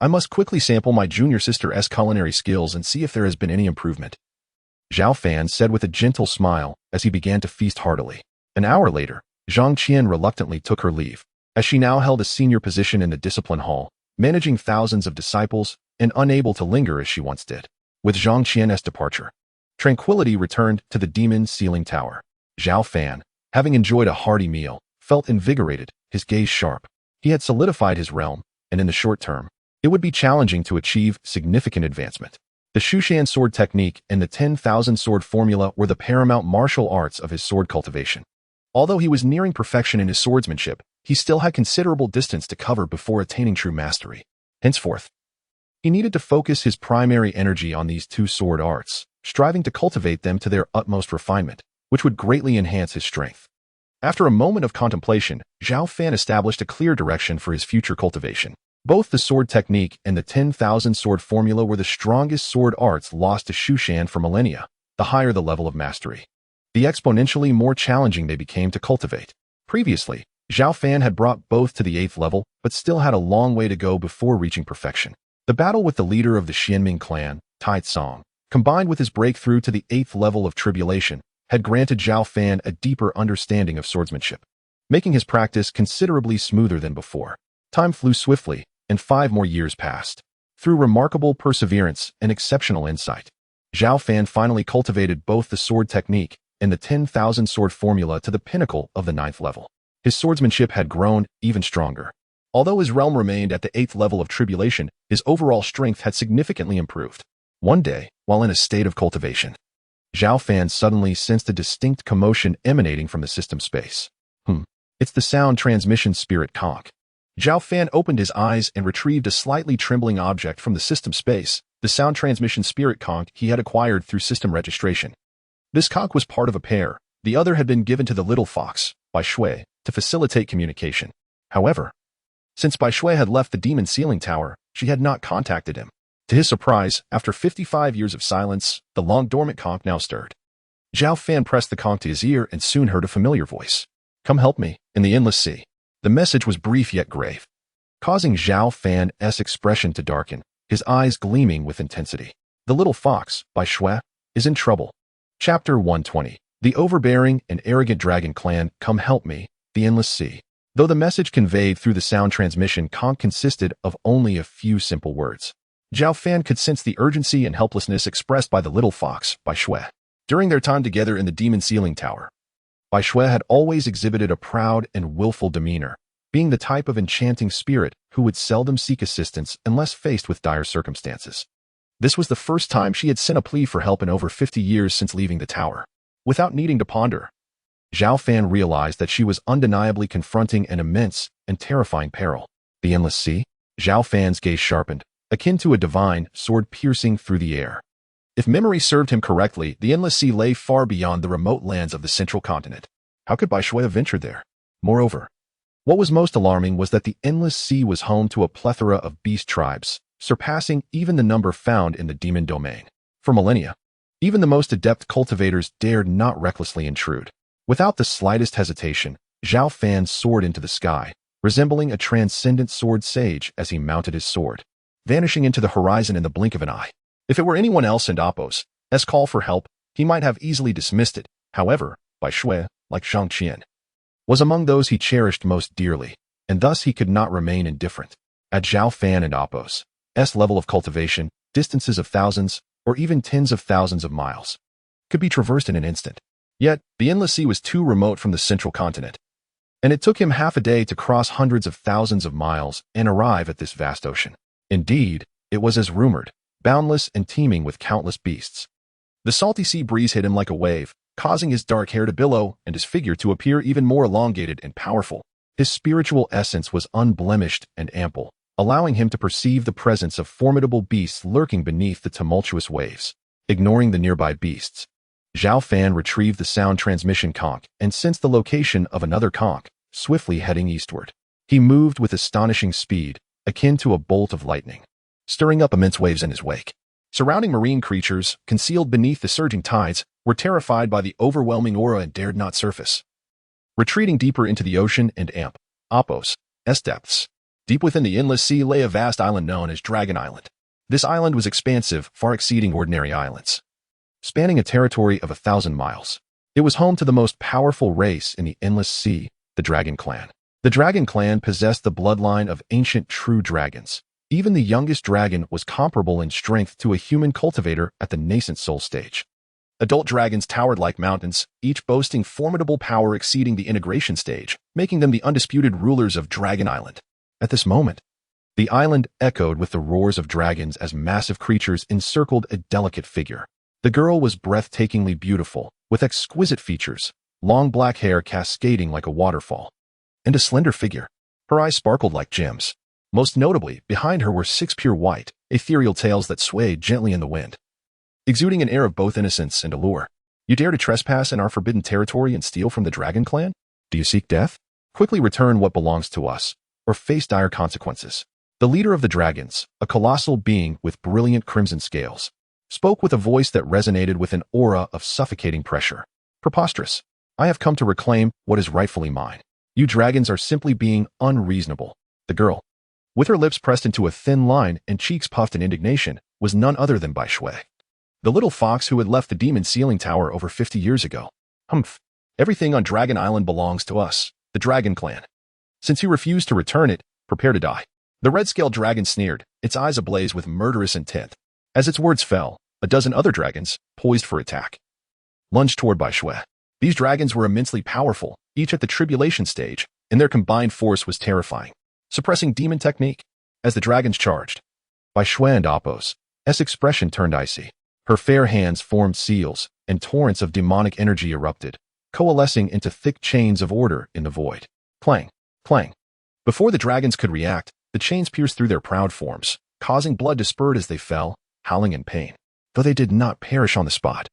I must quickly sample my junior sister's culinary skills and see if there has been any improvement. Zhao Fan said with a gentle smile as he began to feast heartily. An hour later, Zhang Qian reluctantly took her leave, as she now held a senior position in the Discipline Hall, managing thousands of disciples and unable to linger as she once did. With Zhang Qian's departure, tranquility returned to the Demon Sealing Tower. Zhao Fan, having enjoyed a hearty meal, felt invigorated, his gaze sharp. He had solidified his realm, and in the short term, it would be challenging to achieve significant advancement. The Xu Shan sword technique and the 10,000 sword formula were the paramount martial arts of his sword cultivation. Although he was nearing perfection in his swordsmanship, he still had considerable distance to cover before attaining true mastery. Henceforth, he needed to focus his primary energy on these two sword arts, striving to cultivate them to their utmost refinement, which would greatly enhance his strength. After a moment of contemplation, Zhao Fan established a clear direction for his future cultivation. Both the sword technique and the 10,000 sword formula were the strongest sword arts lost to Xu Shan for millennia, the higher the level of mastery, the exponentially more challenging they became to cultivate. Previously, Zhao Fan had brought both to the 8th level, but still had a long way to go before reaching perfection. The battle with the leader of the Xinming clan, Tai Tsong, combined with his breakthrough to the 8th level of tribulation, had granted Zhao Fan a deeper understanding of swordsmanship, making his practice considerably smoother than before. Time flew swiftly, and 5 more years passed. Through remarkable perseverance and exceptional insight, Zhao Fan finally cultivated both the sword technique and the 10,000 sword formula to the pinnacle of the 9th level. His swordsmanship had grown even stronger. Although his realm remained at the 8th level of tribulation, his overall strength had significantly improved. One day, while in a state of cultivation, Zhao Fan suddenly sensed a distinct commotion emanating from the system space. It's the sound transmission spirit conch. Zhao Fan opened his eyes and retrieved a slightly trembling object from the system space, the sound transmission spirit conch he had acquired through system registration. This conch was part of a pair. The other had been given to the little fox, Bai Shui, to facilitate communication. However, since Bai Shui had left the Demon Sealing Tower, she had not contacted him. To his surprise, after 55 years of silence, the long-dormant conch now stirred. Zhao Fan pressed the conch to his ear and soon heard a familiar voice. Come help me, in the endless sea. The message was brief yet grave, causing Zhao Fan's expression to darken, his eyes gleaming with intensity. The little fox, Bai Shui, is in trouble. Chapter 120. The overbearing and arrogant dragon clan, come help me, the endless sea. Though the message conveyed through the sound transmission conch consisted of only a few simple words, Zhao Fan could sense the urgency and helplessness expressed by the little fox, Bai Shui. During their time together in the demon ceiling tower, Bai Shui had always exhibited a proud and willful demeanor, being the type of enchanting spirit who would seldom seek assistance unless faced with dire circumstances. This was the first time she had sent a plea for help in over 50 years since leaving the tower. Without needing to ponder, Zhao Fan realized that she was undeniably confronting an immense and terrifying peril. The endless sea? Zhao Fan's gaze sharpened, akin to a divine sword piercing through the air. If memory served him correctly, the endless sea lay far beyond the remote lands of the central continent. How could Bai Shui have ventured there? Moreover, what was most alarming was that the endless sea was home to a plethora of beast tribes, surpassing even the number found in the demon domain. For millennia, even the most adept cultivators dared not recklessly intrude. Without the slightest hesitation, Zhao Fan soared into the sky, resembling a transcendent sword sage as he mounted his sword, vanishing into the horizon in the blink of an eye. If it were anyone else in Appo's call for help, he might have easily dismissed it. However, Bai Shui, like Zhang Qian, was among those he cherished most dearly, and thus he could not remain indifferent. At Zhao Fan and Appo's level of cultivation, distances of thousands, or even tens of thousands of miles, could be traversed in an instant. Yet, the endless sea was too remote from the central continent, and it took him half a day to cross hundreds of thousands of miles and arrive at this vast ocean. Indeed, it was as rumored, boundless and teeming with countless beasts. The salty sea breeze hit him like a wave, causing his dark hair to billow and his figure to appear even more elongated and powerful. His spiritual essence was unblemished and ample, allowing him to perceive the presence of formidable beasts lurking beneath the tumultuous waves. Ignoring the nearby beasts, Zhao Fan retrieved the sound transmission conch and sensed the location of another conch, swiftly heading eastward. He moved with astonishing speed, akin to a bolt of lightning, stirring up immense waves in his wake. Surrounding marine creatures, concealed beneath the surging tides, were terrified by the overwhelming aura and dared not surface. Retreating deeper into the ocean and Appo's depths, deep within the endless sea lay a vast island known as Dragon Island. This island was expansive, far exceeding ordinary islands, spanning a territory of 1,000 miles. It was home to the most powerful race in the endless sea, the Dragon Clan. The Dragon Clan possessed the bloodline of ancient true dragons. Even the youngest dragon was comparable in strength to a human cultivator at the nascent soul stage. Adult dragons towered like mountains, each boasting formidable power exceeding the integration stage, making them the undisputed rulers of Dragon Island. At this moment, the island echoed with the roars of dragons as massive creatures encircled a delicate figure. The girl was breathtakingly beautiful, with exquisite features, long black hair cascading like a waterfall, and a slender figure. Her eyes sparkled like gems. Most notably, behind her were 6 pure white, ethereal tails that swayed gently in the wind, exuding an air of both innocence and allure. You dare to trespass in our forbidden territory and steal from the Dragon Clan? Do you seek death? Quickly return what belongs to us, or face dire consequences. The leader of the dragons, a colossal being with brilliant crimson scales, spoke with a voice that resonated with an aura of suffocating pressure. Preposterous. I have come to reclaim what is rightfully mine. You dragons are simply being unreasonable. The girl, with her lips pressed into a thin line and cheeks puffed in indignation, was none other than Bai Shui, the little fox who had left the demon ceiling tower over 50 years ago. Humph. Everything on Dragon Island belongs to us, the Dragon Clan. Since you refuse to return it, prepare to die. The red-scaled dragon sneered, its eyes ablaze with murderous intent. As its words fell, a dozen other dragons, poised for attack, lunged toward Bai Shui. These dragons were immensely powerful, each at the tribulation stage, and their combined force was terrifying. Suppressing demon technique? As the dragons charged, Bai Shui and Appo's expression turned icy. Her fair hands formed seals, and torrents of demonic energy erupted, coalescing into thick chains of order in the void. Clang, clang. Before the dragons could react, the chains pierced through their proud forms, causing blood to spurt as they fell, howling in pain. Though they did not perish on the spot,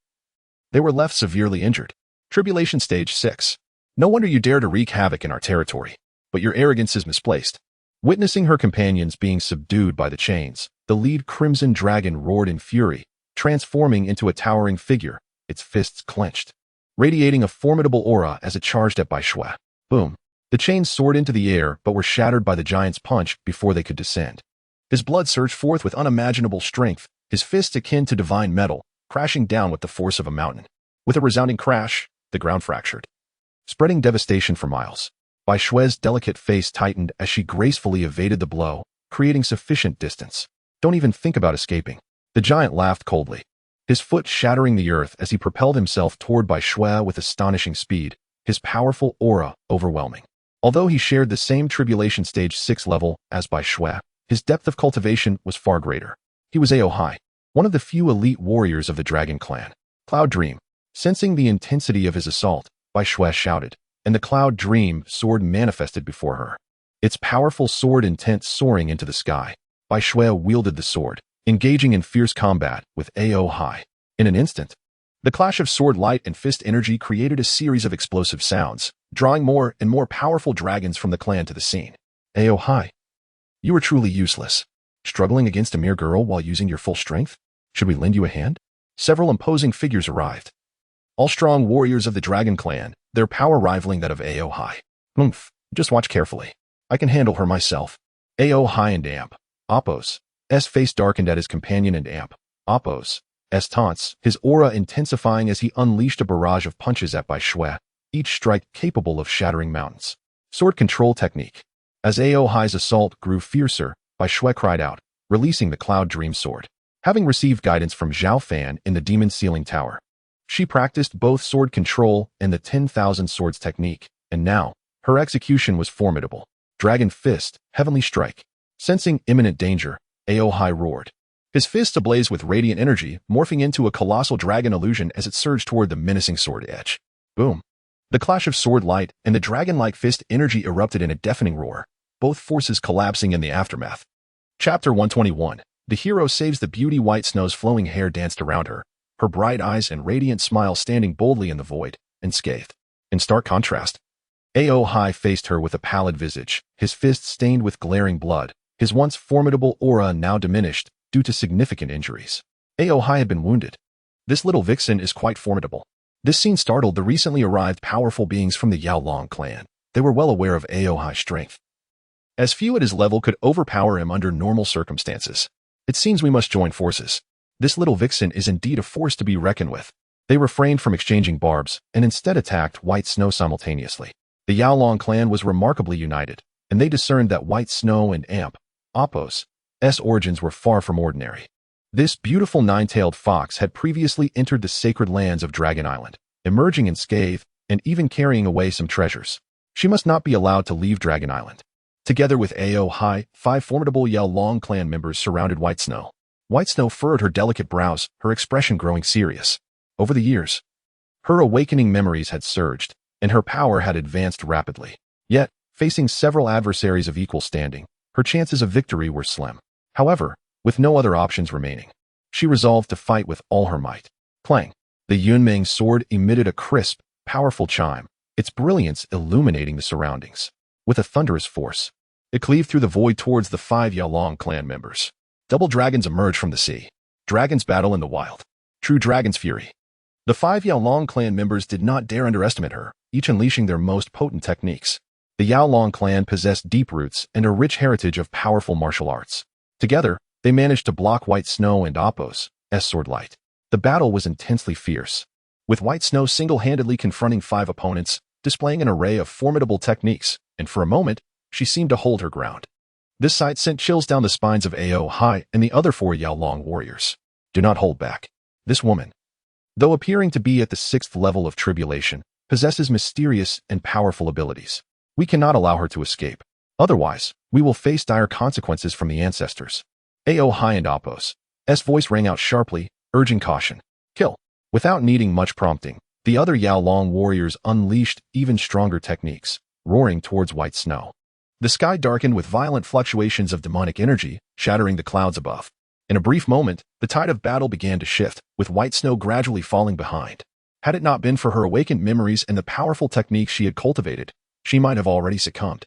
they were left severely injured. Tribulation Stage 6. No wonder you dare to wreak havoc in our territory, but your arrogance is misplaced. Witnessing her companions being subdued by the chains, the lead crimson dragon roared in fury, transforming into a towering figure, its fists clenched, radiating a formidable aura as it charged at Bai Shui. Boom. The chains soared into the air but were shattered by the giant's punch before they could descend. His blood surged forth with unimaginable strength, his fists akin to divine metal, crashing down with the force of a mountain. With a resounding crash, the ground fractured, spreading devastation for miles. Bai Shui's delicate face tightened as she gracefully evaded the blow, creating sufficient distance. Don't even think about escaping." The giant laughed coldly, his foot shattering the earth as he propelled himself toward Bai Shui with astonishing speed, his powerful aura overwhelming. Although he shared the same Tribulation Stage 6 level as Bai Shui, his depth of cultivation was far greater. He was AO high, one of the few elite warriors of the Dragon Clan. Cloud Dream. Sensing the intensity of his assault, Bai Shui shouted, and the Cloud Dream sword manifested before her. Its powerful sword intent soaring into the sky. Bai Shui wielded the sword, engaging in fierce combat with AO high. In an instant, the clash of sword light and fist energy created a series of explosive sounds, drawing more and more powerful dragons from the clan to the scene. AO high. You are truly useless. Struggling against a mere girl while using your full strength? Should we lend you a hand? Several imposing figures arrived. All strong warriors of the Dragon Clan, their power rivaling that of AO high. Just watch carefully. I can handle her myself. AO high and Amp. Apos. S face darkened at his companion and Amp. Apos. S taunts, his aura intensifying as he unleashed a barrage of punches at Bai Shui, each strike capable of shattering mountains. Sword control technique. As AO high's assault grew fiercer, Bai Shui cried out, releasing the Cloud Dream sword. Having received guidance from Zhao Fan in the Demon Sealing Tower, she practiced both sword control and the 10,000 swords technique, and now, her execution was formidable. Dragon Fist, Heavenly Strike. Sensing imminent danger, AO high roared, his fists ablaze with radiant energy, morphing into a colossal dragon illusion as it surged toward the menacing sword edge. Boom. The clash of sword light and the dragon-like fist energy erupted in a deafening roar, both forces collapsing in the aftermath. Chapter 121. The hero saves the beauty. White Snow's flowing hair danced around her, her bright eyes and radiant smile standing boldly in the void, unscathed. In stark contrast, AO high faced her with a pallid visage, his fists stained with glaring blood, his once formidable aura now diminished due to significant injuries. AO high had been wounded. This little vixen is quite formidable. This scene startled the recently arrived powerful beings from the Yaolong clan. They were well aware of AO high's strength, as few at his level could overpower him under normal circumstances. It seems we must join forces. This little vixen is indeed a force to be reckoned with. They refrained from exchanging barbs and instead attacked White Snow simultaneously. The Yaolong clan was remarkably united, and they discerned that White Snow and Amp, Apos, S origins were far from ordinary. This beautiful nine-tailed fox had previously entered the sacred lands of Dragon Island, emerging unscathed and even carrying away some treasures. She must not be allowed to leave Dragon Island. Together with AO high, 5 formidable Yaolong clan members surrounded White Snow. White Snow furrowed her delicate brows, her expression growing serious. Over the years, her awakening memories had surged, and her power had advanced rapidly. Yet, facing several adversaries of equal standing, her chances of victory were slim. However, with no other options remaining, she resolved to fight with all her might. Clang! The Yunmeng sword emitted a crisp, powerful chime, its brilliance illuminating the surroundings. With a thunderous force, it cleaved through the void towards the 5 Yaolong clan members. Double dragons emerged from the sea. Dragons battle in the wild. True dragon's fury. The 5 Yaolong clan members did not dare underestimate her, each unleashing their most potent techniques. The Yaolong clan possessed deep roots and a rich heritage of powerful martial arts. Together, they managed to block White Snow and Apos, S sword light. The battle was intensely fierce, with White Snow single-handedly confronting 5 opponents, displaying an array of formidable techniques, and for a moment, she seemed to hold her ground. This sight sent chills down the spines of AO high and the other 4 Yaolong warriors. Do not hold back. This woman, though appearing to be at the 6th level of tribulation, possesses mysterious and powerful abilities. We cannot allow her to escape. Otherwise, we will face dire consequences from the ancestors. AO high and Apos, S voice rang out sharply, urging caution. Kill. Without needing much prompting, the other Yaolong warriors unleashed even stronger techniques, roaring towards White Snow. The sky darkened with violent fluctuations of demonic energy, shattering the clouds above. In a brief moment, the tide of battle began to shift, with White Snow gradually falling behind. Had it not been for her awakened memories and the powerful techniques she had cultivated, she might have already succumbed.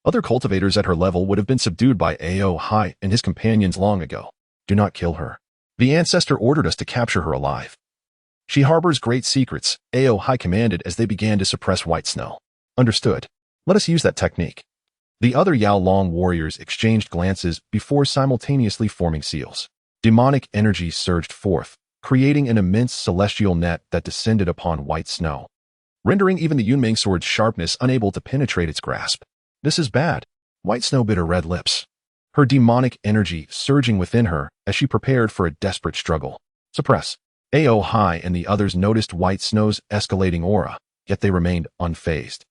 Other cultivators at her level would have been subdued by AO high and his companions long ago. Do not kill her. The ancestor ordered us to capture her alive. She harbors great secrets, AO high commanded as they began to suppress White Snow. Understood. Let us use that technique. The other Yaolong warriors exchanged glances before simultaneously forming seals. Demonic energy surged forth, creating an immense celestial net that descended upon White Snow, rendering even the Yunmeng sword's sharpness unable to penetrate its grasp. This is bad. White Snow bit her red lips. her demonic energy surging within her as she prepared for a desperate struggle. Suppress. Ao Hai and the others noticed White Snow's escalating aura, yet they remained unfazed.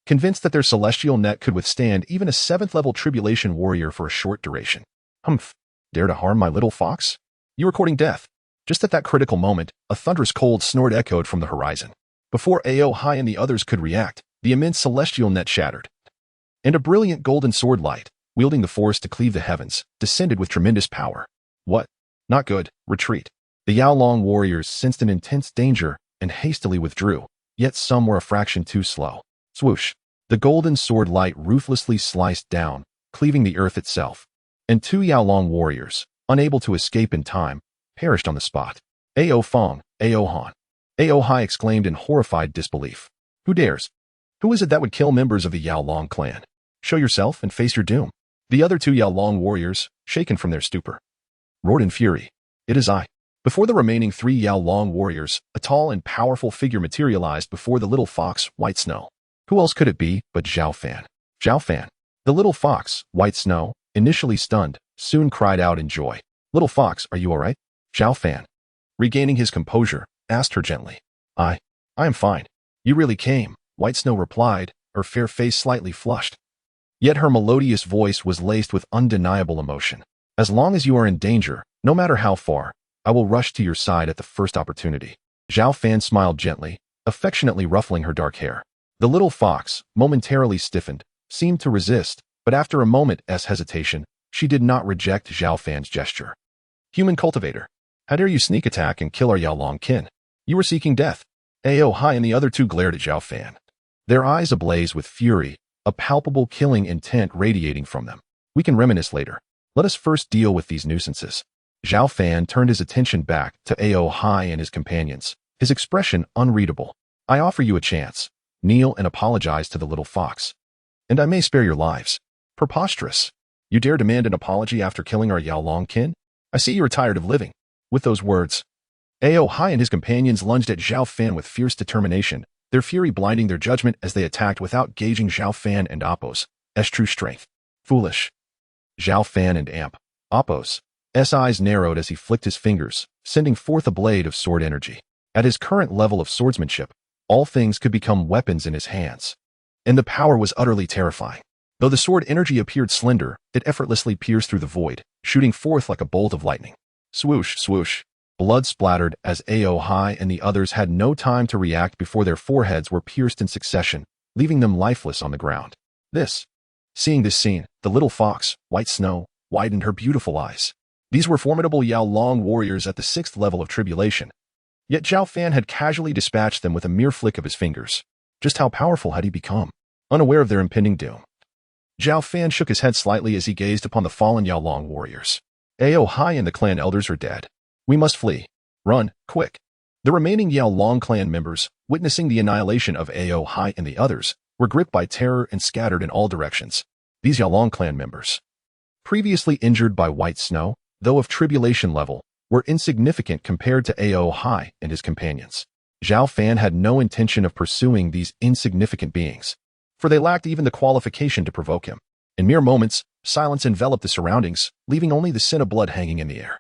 Convinced that their celestial net could withstand even a 7th-level tribulation warrior for a short duration. Humph. Dare to harm my little fox? You are courting death. Just at that critical moment, a thunderous cold snort echoed from the horizon. Before Ao Hai and the others could react, the immense celestial net shattered. And a brilliant golden sword light, wielding the force to cleave the heavens, descended with tremendous power. What? Not good. Retreat. The Yaolong warriors sensed an intense danger and hastily withdrew, yet some were a fraction too slow. Swoosh. The golden sword light ruthlessly sliced down, cleaving the earth itself. And 2 Yaolong warriors, unable to escape in time, perished on the spot. Ao Fong, Ao Han. Ao Hai exclaimed in horrified disbelief. Who dares? Who is it that would kill members of the Yaolong clan? Show yourself and face your doom. The other 2 Yaolong warriors, shaken from their stupor, roared in fury. It is I. Before the remaining 3 Yaolong warriors, a tall and powerful figure materialized before the little fox, White Snow. Who else could it be but Zhao Fan? Zhao Fan. The little fox, White Snow, initially stunned, soon cried out in joy. Little fox, are you all right? Zhao Fan, regaining his composure, asked her gently. I am fine. You really came, White Snow replied, her fair face slightly flushed. Yet her melodious voice was laced with undeniable emotion. As long as you are in danger, no matter how far, I will rush to your side at the first opportunity. Zhao Fan smiled gently, affectionately ruffling her dark hair. The little fox, momentarily stiffened, seemed to resist, but after a moment's hesitation, she did not reject Zhao Fan's gesture. Human cultivator, how dare you sneak attack and kill our Yaolong kin? You were seeking death. Ao Hai and the other 2 glared at Zhao Fan, their eyes ablaze with fury, a palpable killing intent radiating from them. We can reminisce later. Let us first deal with these nuisances. Zhao Fan turned his attention back to Ao Hai and his companions, his expression unreadable. I offer you a chance. Kneel and apologize to the little fox. And I may spare your lives. Preposterous. You dare demand an apology after killing our Yaolong kin? I see you are tired of living. With those words, Ao Hai and his companions lunged at Zhao Fan with fierce determination, their fury blinding their judgment as they attacked without gauging Zhao Fan and Appo's true strength. Foolish. Zhao Fan and Appo's eyes narrowed as he flicked his fingers, sending forth a blade of sword energy. At his current level of swordsmanship, all things could become weapons in his hands. And the power was utterly terrifying. Though the sword energy appeared slender, it effortlessly pierced through the void, shooting forth like a bolt of lightning. Swoosh, swoosh. Blood splattered as Ao Hai and the others had no time to react before their foreheads were pierced in succession, leaving them lifeless on the ground. Seeing this scene, the little fox, White Snow, widened her beautiful eyes. These were formidable Yaolong warriors at the 6th level of tribulation. Yet Zhao Fan had casually dispatched them with a mere flick of his fingers. Just how powerful had he become? Unaware of their impending doom, Zhao Fan shook his head slightly as he gazed upon the fallen Yaolong warriors. Ao Hai and the clan elders are dead. We must flee. Run, quick. The remaining Yaolong clan members, witnessing the annihilation of Ao Hai and the others, were gripped by terror and scattered in all directions. These Yaolong clan members, previously injured by White Snow, though of tribulation level, were insignificant compared to Ao Hai and his companions. Zhao Fan had no intention of pursuing these insignificant beings, for they lacked even the qualification to provoke him. In mere moments, silence enveloped the surroundings, leaving only the scent of blood hanging in the air.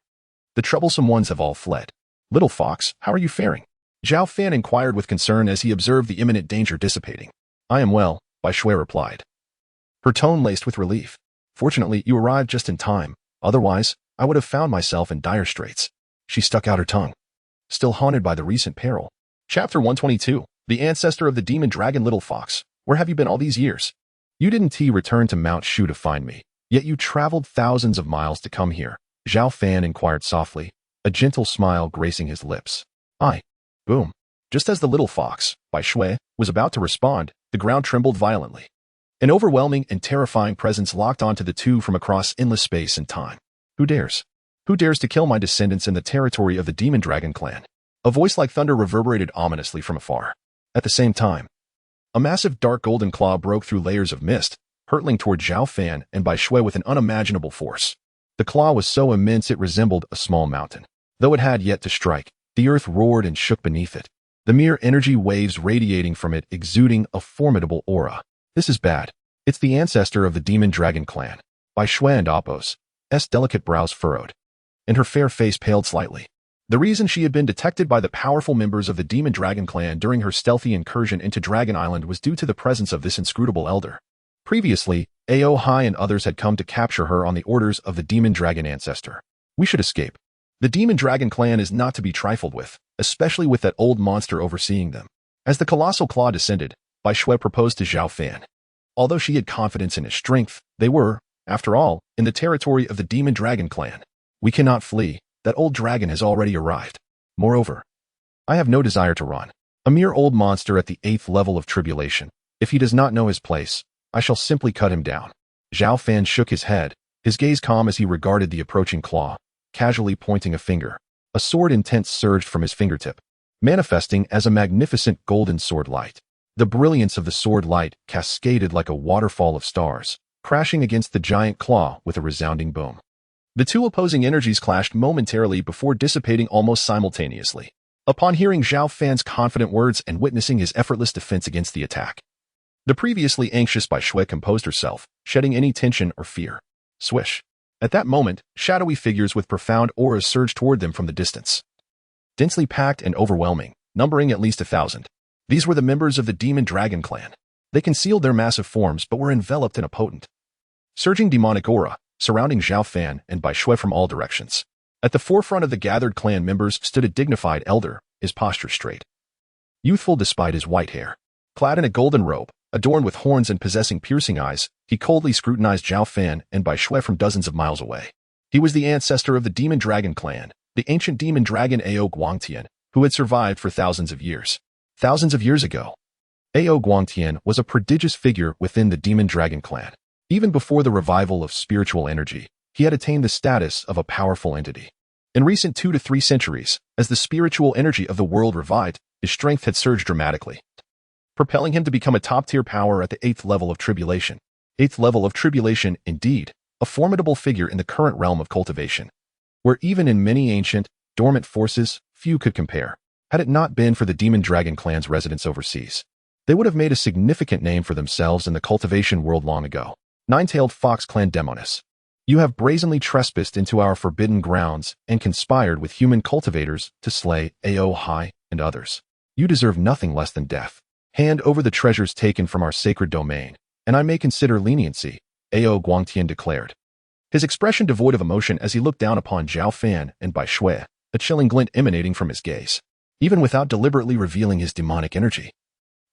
The troublesome ones have all fled. Little fox, how are you faring? Zhao Fan inquired with concern as he observed the imminent danger dissipating. I am well, Bai Shui replied, her tone laced with relief. Fortunately, you arrived just in time. Otherwise, I would have found myself in dire straits. She stuck out her tongue, still haunted by the recent peril. Chapter 122, the ancestor of the demon dragon Little Fox. Where have you been all these years? You didn't return to Mount Shu to find me, yet you traveled thousands of miles to come here. Zhao Fan inquired softly, a gentle smile gracing his lips. Boom. Just as the little fox, Bai Shui, was about to respond, the ground trembled violently. An overwhelming and terrifying presence locked onto the two from across endless space and time. Who dares? Who dares to kill my descendants in the territory of the Demon Dragon clan? A voice like thunder reverberated ominously from afar. At the same time, a massive dark golden claw broke through layers of mist, hurtling toward Zhao Fan and Bai Shui with an unimaginable force. The claw was so immense it resembled a small mountain. Though it had yet to strike, the earth roared and shook beneath it, the mere energy waves radiating from it exuding a formidable aura. This is bad. It's the ancestor of the Demon Dragon clan. By Shui and Appo's delicate brows furrowed, and her fair face paled slightly. The reason she had been detected by the powerful members of the Demon Dragon clan during her stealthy incursion into Dragon Island was due to the presence of this inscrutable elder. Previously, Ao Hai and others had come to capture her on the orders of the Demon Dragon ancestor. We should escape. The Demon Dragon clan is not to be trifled with, especially with that old monster overseeing them. As the colossal claw descended, Bai Shui proposed to Zhao Fan. Although she had confidence in his strength, they were, after all, in the territory of the Demon Dragon clan. We cannot flee. That old dragon has already arrived. Moreover, I have no desire to run. A mere old monster at the 8th level of tribulation. If he does not know his place, I shall simply cut him down. Zhao Fan shook his head, his gaze calm as he regarded the approaching claw, casually pointing a finger. A sword intent surged from his fingertip, manifesting as a magnificent golden sword light. The brilliance of the sword light cascaded like a waterfall of stars, crashing against the giant claw with a resounding boom. The two opposing energies clashed momentarily before dissipating almost simultaneously. Upon hearing Zhao Fan's confident words and witnessing his effortless defense against the attack, the previously anxious Bai Shui composed herself, shedding any tension or fear. Swish. At that moment, shadowy figures with profound auras surged toward them from the distance. Densely packed and overwhelming, numbering at least 1,000. These were the members of the Demon Dragon clan. They concealed their massive forms but were enveloped in a potent, surging demonic aura, surrounding Zhao Fan and Bai Shui from all directions. At the forefront of the gathered clan members stood a dignified elder, his posture straight. Youthful despite his white hair. Clad in a golden robe, adorned with horns and possessing piercing eyes, he coldly scrutinized Zhao Fan and Bai Shui from dozens of miles away. He was the ancestor of the Demon Dragon clan, the ancient demon dragon Ao Guangtian, who had survived for thousands of years. Thousands of years ago, Ao Guangtian was a prodigious figure within the Demon Dragon clan. Even before the revival of spiritual energy, he had attained the status of a powerful entity. In recent 2 to 3 centuries, as the spiritual energy of the world revived, his strength had surged dramatically, propelling him to become a top-tier power at the 8th level of tribulation. 8th level of tribulation, indeed, a formidable figure in the current realm of cultivation, where even in many ancient, dormant forces, few could compare. Had it not been for the Demon Dragon clan's residence overseas, they would have made a significant name for themselves in the cultivation world long ago. Nine-tailed fox clan Demonis. You have brazenly trespassed into our forbidden grounds and conspired with human cultivators to slay Ao Hai and others. You deserve nothing less than death. Hand over the treasures taken from our sacred domain, and I may consider leniency, Ao Guangtian declared. His expression devoid of emotion as he looked down upon Zhao Fan and Bai Shui, a chilling glint emanating from his gaze, even without deliberately revealing his demonic energy.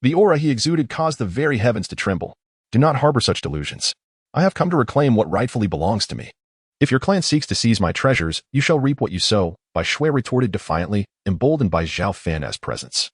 The aura he exuded caused the very heavens to tremble. Do not harbor such delusions. I have come to reclaim what rightfully belongs to me. If your clan seeks to seize my treasures, you shall reap what you sow, Bai Shui retorted defiantly, emboldened by Zhao Fan's presence.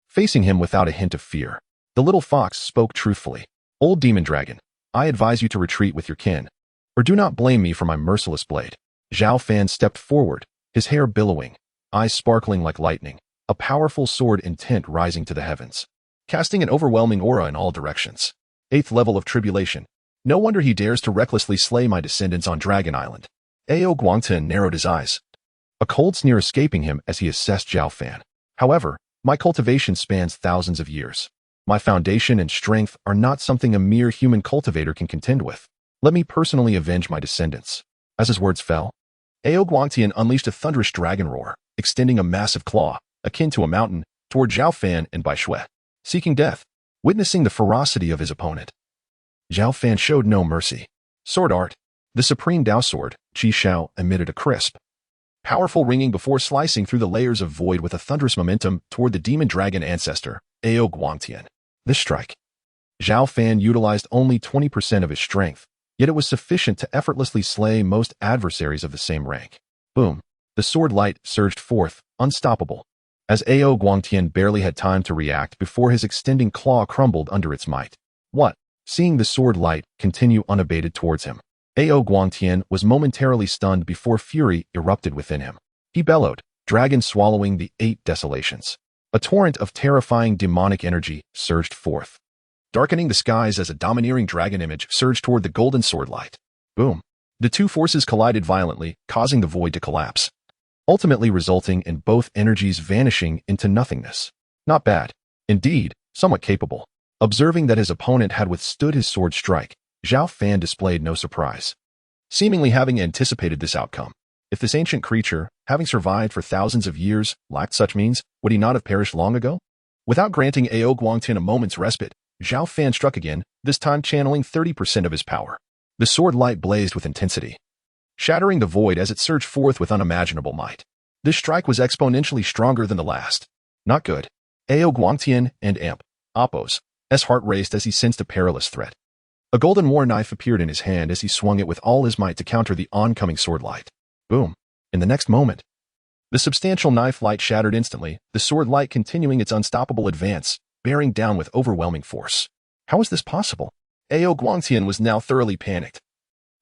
Facing him without a hint of fear, the little fox spoke truthfully. Old Demon Dragon, I advise you to retreat with your kin, or do not blame me for my merciless blade. Zhao Fan stepped forward, his hair billowing, eyes sparkling like lightning, a powerful sword intent rising to the heavens, casting an overwhelming aura in all directions. 8th level of tribulation. No wonder he dares to recklessly slay my descendants on Dragon Island. Ao Guangtian narrowed his eyes, a cold sneer escaping him as he assessed Zhao Fan. However, my cultivation spans thousands of years. My foundation and strength are not something a mere human cultivator can contend with. Let me personally avenge my descendants. As his words fell, Ao Guangtian unleashed a thunderous dragon roar, extending a massive claw, akin to a mountain, toward Zhao Fan and Bai Shui, seeking death. Witnessing the ferocity of his opponent, Zhao Fan showed no mercy. Sword art. The supreme Dao sword, Qi Shao, emitted a crisp, powerful ringing before slicing through the layers of void with a thunderous momentum toward the demon dragon ancestor, Ao Guangtian. This strike, Zhao Fan utilized only 20% of his strength, yet it was sufficient to effortlessly slay most adversaries of the same rank. Boom. The sword light surged forth, unstoppable, as Ao Guangtian barely had time to react before his extending claw crumbled under its might. What? Seeing the sword light continue unabated towards him, Ao Guangtian was momentarily stunned before fury erupted within him. He bellowed, dragon swallowing the 8 desolations. A torrent of terrifying demonic energy surged forth, darkening the skies as a domineering dragon image surged toward the golden sword light. Boom. The two forces collided violently, causing the void to collapse, ultimately resulting in both energies vanishing into nothingness. Not bad. Indeed, somewhat capable. Observing that his opponent had withstood his sword strike, Zhao Fan displayed no surprise. seemingly having anticipated this outcome. If this ancient creature, having survived for thousands of years, lacked such means, would he not have perished long ago? Without granting Ao Guangtian a moment's respite, Zhao Fan struck again, this time channeling 30% of his power. The sword light blazed with intensity, shattering the void as it surged forth with unimaginable might. This strike was exponentially stronger than the last. Not good. Ao Guangtian and Amp, Appo's heart raced as he sensed a perilous threat. A golden war knife appeared in his hand as he swung it with all his might to counter the oncoming sword light. Boom. In the next moment, the substantial knife light shattered instantly, the sword light continuing its unstoppable advance, bearing down with overwhelming force. How was this possible? Ao Guangtian was now thoroughly panicked,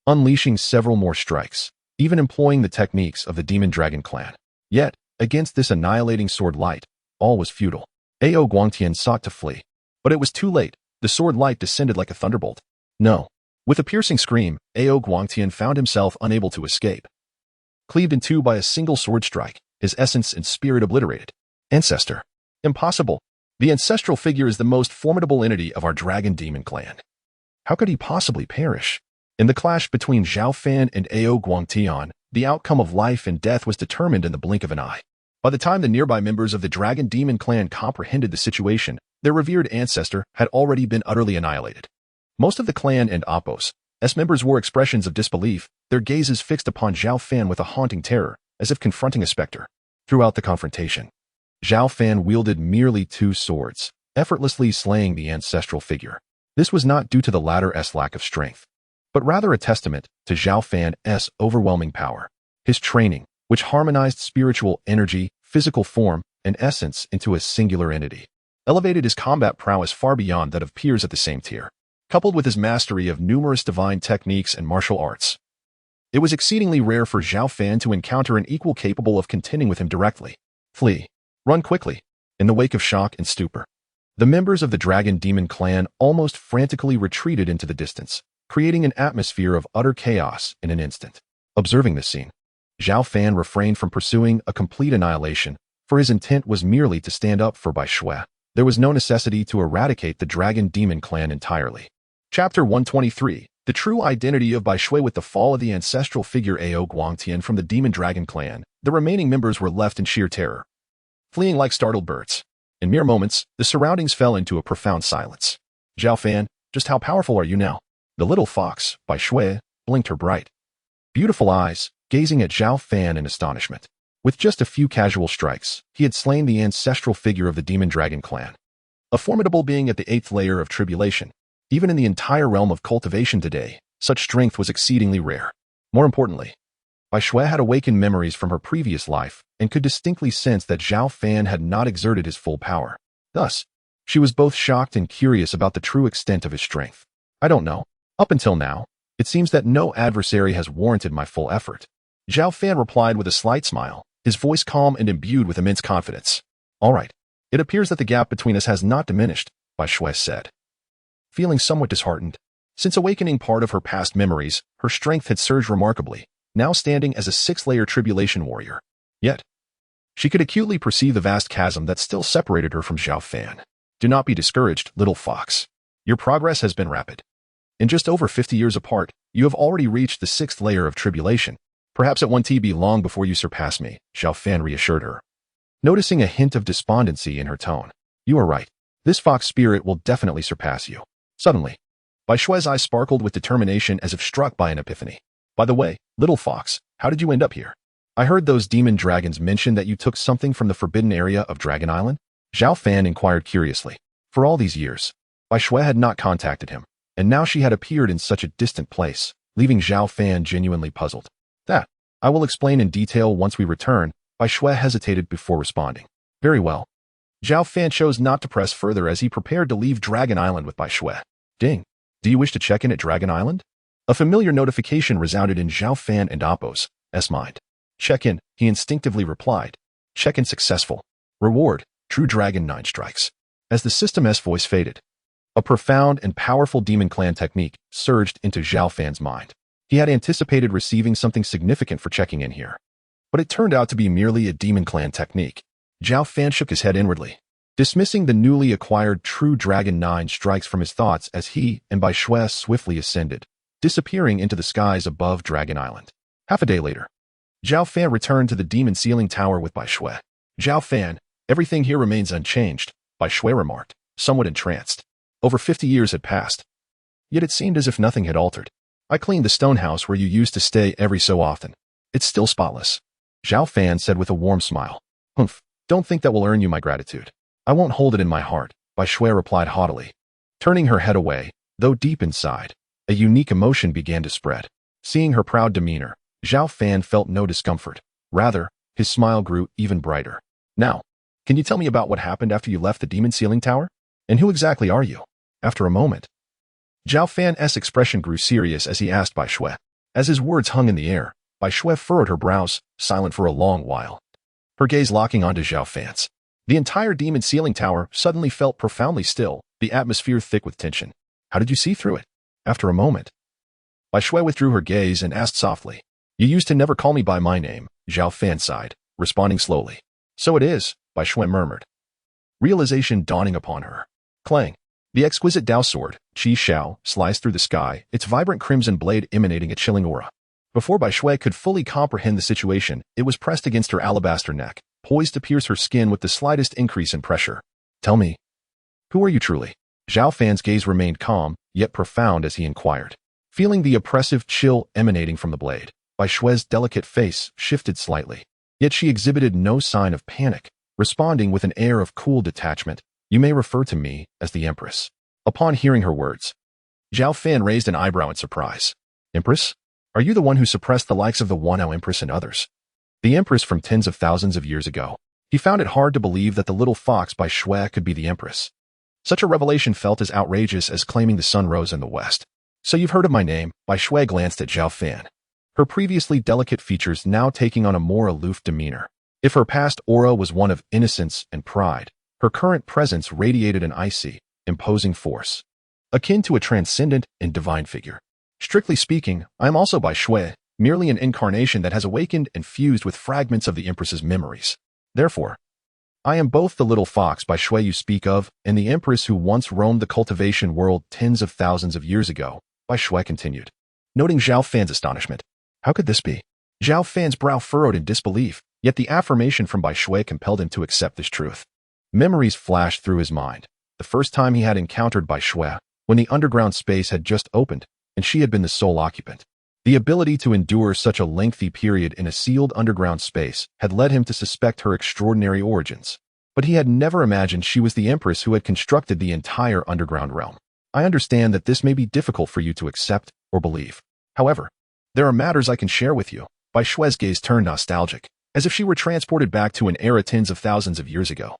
unleashing several more strikes, even employing the techniques of the Demon Dragon clan. Yet, against this annihilating sword light, all was futile. Ao Guangtian sought to flee, but it was too late. The sword light descended like a thunderbolt. No. With a piercing scream, Ao Guangtian found himself unable to escape. Cleaved in two by a single sword strike, his essence and spirit obliterated. Ancestor. Impossible. The ancestral figure is the most formidable entity of our dragon demon clan. How could he possibly perish? In the clash between Zhao Fan and Ao Guangtian, the outcome of life and death was determined in the blink of an eye. By the time the nearby members of the dragon demon clan comprehended the situation, their revered ancestor had already been utterly annihilated. Most of the clan and Appo's members wore expressions of disbelief, their gazes fixed upon Zhao Fan with a haunting terror, as if confronting a specter. Throughout the confrontation, Zhao Fan wielded merely two swords, effortlessly slaying the ancestral figure. This was not due to the latter's lack of strength, but rather a testament to Zhao Fan's overwhelming power. His training, which harmonized spiritual energy, physical form, and essence into a singular entity, elevated his combat prowess far beyond that of peers at the same tier. Coupled with his mastery of numerous divine techniques and martial arts, it was exceedingly rare for Zhao Fan to encounter an equal capable of contending with him directly. Flee. Run quickly. In the wake of shock and stupor, the members of the Dragon Demon clan almost frantically retreated into the distance, creating an atmosphere of utter chaos in an instant. Observing this scene, Zhao Fan refrained from pursuing a complete annihilation, for his intent was merely to stand up for Bai Shui. There was no necessity to eradicate the Dragon Demon clan entirely. Chapter 123, The True Identity of Bai Shui. With the fall of the ancestral figure Ao Guangtian from the Demon Dragon clan, the remaining members were left in sheer terror, fleeing like startled birds. In mere moments, the surroundings fell into a profound silence. Zhao Fan, just how powerful are you now? The little fox, Bai Shui, blinked her bright, beautiful eyes, gazing at Zhao Fan in astonishment. With just a few casual strikes, he had slain the ancestral figure of the Demon Dragon clan, a formidable being at the 8th layer of tribulation. Even in the entire realm of cultivation today, such strength was exceedingly rare. More importantly, Bai Shui had awakened memories from her previous life and could distinctly sense that Zhao Fan had not exerted his full power. Thus, she was both shocked and curious about the true extent of his strength. I don't know. Up until now, it seems that no adversary has warranted my full effort. Zhao Fan replied with a slight smile, his voice calm and imbued with immense confidence. All right. It appears that the gap between us has not diminished, Bai Shui said. Feeling somewhat disheartened, since awakening part of her past memories, her strength had surged remarkably, now standing as a 6th-layer tribulation warrior. Yet, she could acutely perceive the vast chasm that still separated her from Zhao Fan. Do not be discouraged, little fox. Your progress has been rapid. In just over 50 years apart, you have already reached the 6th layer of tribulation. Perhaps it won't be long before you surpass me, Zhao Fan reassured her, noticing a hint of despondency in her tone. You are right. This fox spirit will definitely surpass you. Suddenly, Bai Shui's eyes sparkled with determination as if struck by an epiphany. By the way, little fox, how did you end up here? I heard those demon dragons mention that you took something from the forbidden area of Dragon Island? Zhao Fan inquired curiously. For all these years, Bai Shui had not contacted him, and now she had appeared in such a distant place, leaving Zhao Fan genuinely puzzled. That, I will explain in detail once we return. Bai Shui hesitated before responding. Very well. Zhao Fan chose not to press further as he prepared to leave Dragon Island with Bai Shui. Ding. Do you wish to check in at Dragon Island? A familiar notification resounded in Zhao Fan and Appo's mind. Check in, he instinctively replied. Check in successful. Reward, True Dragon 9 strikes. As the system's voice faded, a profound and powerful demon clan technique surged into Zhao Fan's mind. He had anticipated receiving something significant for checking in here, but it turned out to be merely a demon clan technique. Zhao Fan shook his head inwardly, dismissing the newly acquired True Dragon 9 strikes from his thoughts as he and Bai Shui swiftly ascended, disappearing into the skies above Dragon Island. Half a day later, Zhao Fan returned to the Demon Ceiling Tower with Bai Shui. "Zhao Fan, everything here remains unchanged," Bai Shui remarked, somewhat entranced. Over 50 years had passed, yet it seemed as if nothing had altered. "I cleaned the stone house where you used to stay every so often. It's still spotless," Zhao Fan said with a warm smile. "Humph, don't think that will earn you my gratitude. I won't hold it in my heart," Bai Shui replied haughtily. Turning her head away, though deep inside, a unique emotion began to spread. Seeing her proud demeanor, Zhao Fan felt no discomfort. Rather, his smile grew even brighter. "Now, can you tell me about what happened after you left the Demon Ceiling Tower? And who exactly are you?" After a moment, Zhao Fan's expression grew serious as he asked Bai Shui. As his words hung in the air, Bai Shui furrowed her brows, silent for a long while, her gaze locking onto Zhao Fan's. The entire Demon Ceiling Tower suddenly felt profoundly still, the atmosphere thick with tension. "How did you see through it?" After a moment, Bai Shui withdrew her gaze and asked softly. "You used to never call me by my name," Zhao Fan sighed, responding slowly. "So it is," Bai Shui murmured, realization dawning upon her. Clang. The exquisite Dao sword, Qi Xiao, sliced through the sky, its vibrant crimson blade emanating a chilling aura. Before Bai Shui could fully comprehend the situation, it was pressed against her alabaster neck, poised to pierce her skin with the slightest increase in pressure. "Tell me, who are you truly?" Zhao Fan's gaze remained calm, yet profound as he inquired. Feeling the oppressive chill emanating from the blade, Bai Shui's delicate face shifted slightly. Yet she exhibited no sign of panic, responding with an air of cool detachment. "You may refer to me as the Empress." Upon hearing her words, Zhao Fan raised an eyebrow in surprise. "Empress? Are you the one who suppressed the likes of the Wanao Empress and others?" The Empress from tens of thousands of years ago. He found it hard to believe that the little fox Bai Shui could be the Empress. Such a revelation felt as outrageous as claiming the sun rose in the west. "So you've heard of my name?" Bai Shui glanced at Zhao Fan, her previously delicate features now taking on a more aloof demeanor. If her past aura was one of innocence and pride, her current presence radiated an icy, imposing force, akin to a transcendent and divine figure. "Strictly speaking, I am also Bai Shui, merely an incarnation that has awakened and fused with fragments of the Empress's memories. Therefore, I am both the little fox Bai Shui you speak of and the Empress who once roamed the cultivation world tens of thousands of years ago," Bai Shui continued, noting Zhao Fan's astonishment. How could this be? Zhao Fan's brow furrowed in disbelief, yet the affirmation from Bai Shui compelled him to accept this truth. Memories flashed through his mind. The first time he had encountered Bai Shui, when the underground space had just opened, and she had been the sole occupant. The ability to endure such a lengthy period in a sealed underground space had led him to suspect her extraordinary origins. But he had never imagined she was the Empress who had constructed the entire underground realm. "I understand that this may be difficult for you to accept or believe. However, there are matters I can share with you." Bai Shui's gaze turned nostalgic, as if she were transported back to an era tens of thousands of years ago.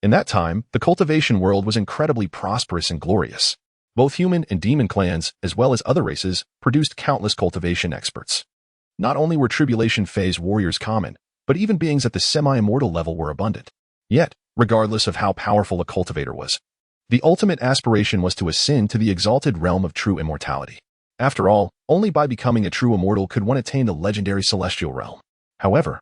In that time, the cultivation world was incredibly prosperous and glorious. Both human and demon clans, as well as other races, produced countless cultivation experts. Not only were tribulation phase warriors common, but even beings at the semi-immortal level were abundant. Yet, regardless of how powerful a cultivator was, the ultimate aspiration was to ascend to the exalted realm of true immortality. After all, only by becoming a true immortal could one attain the legendary celestial realm. However,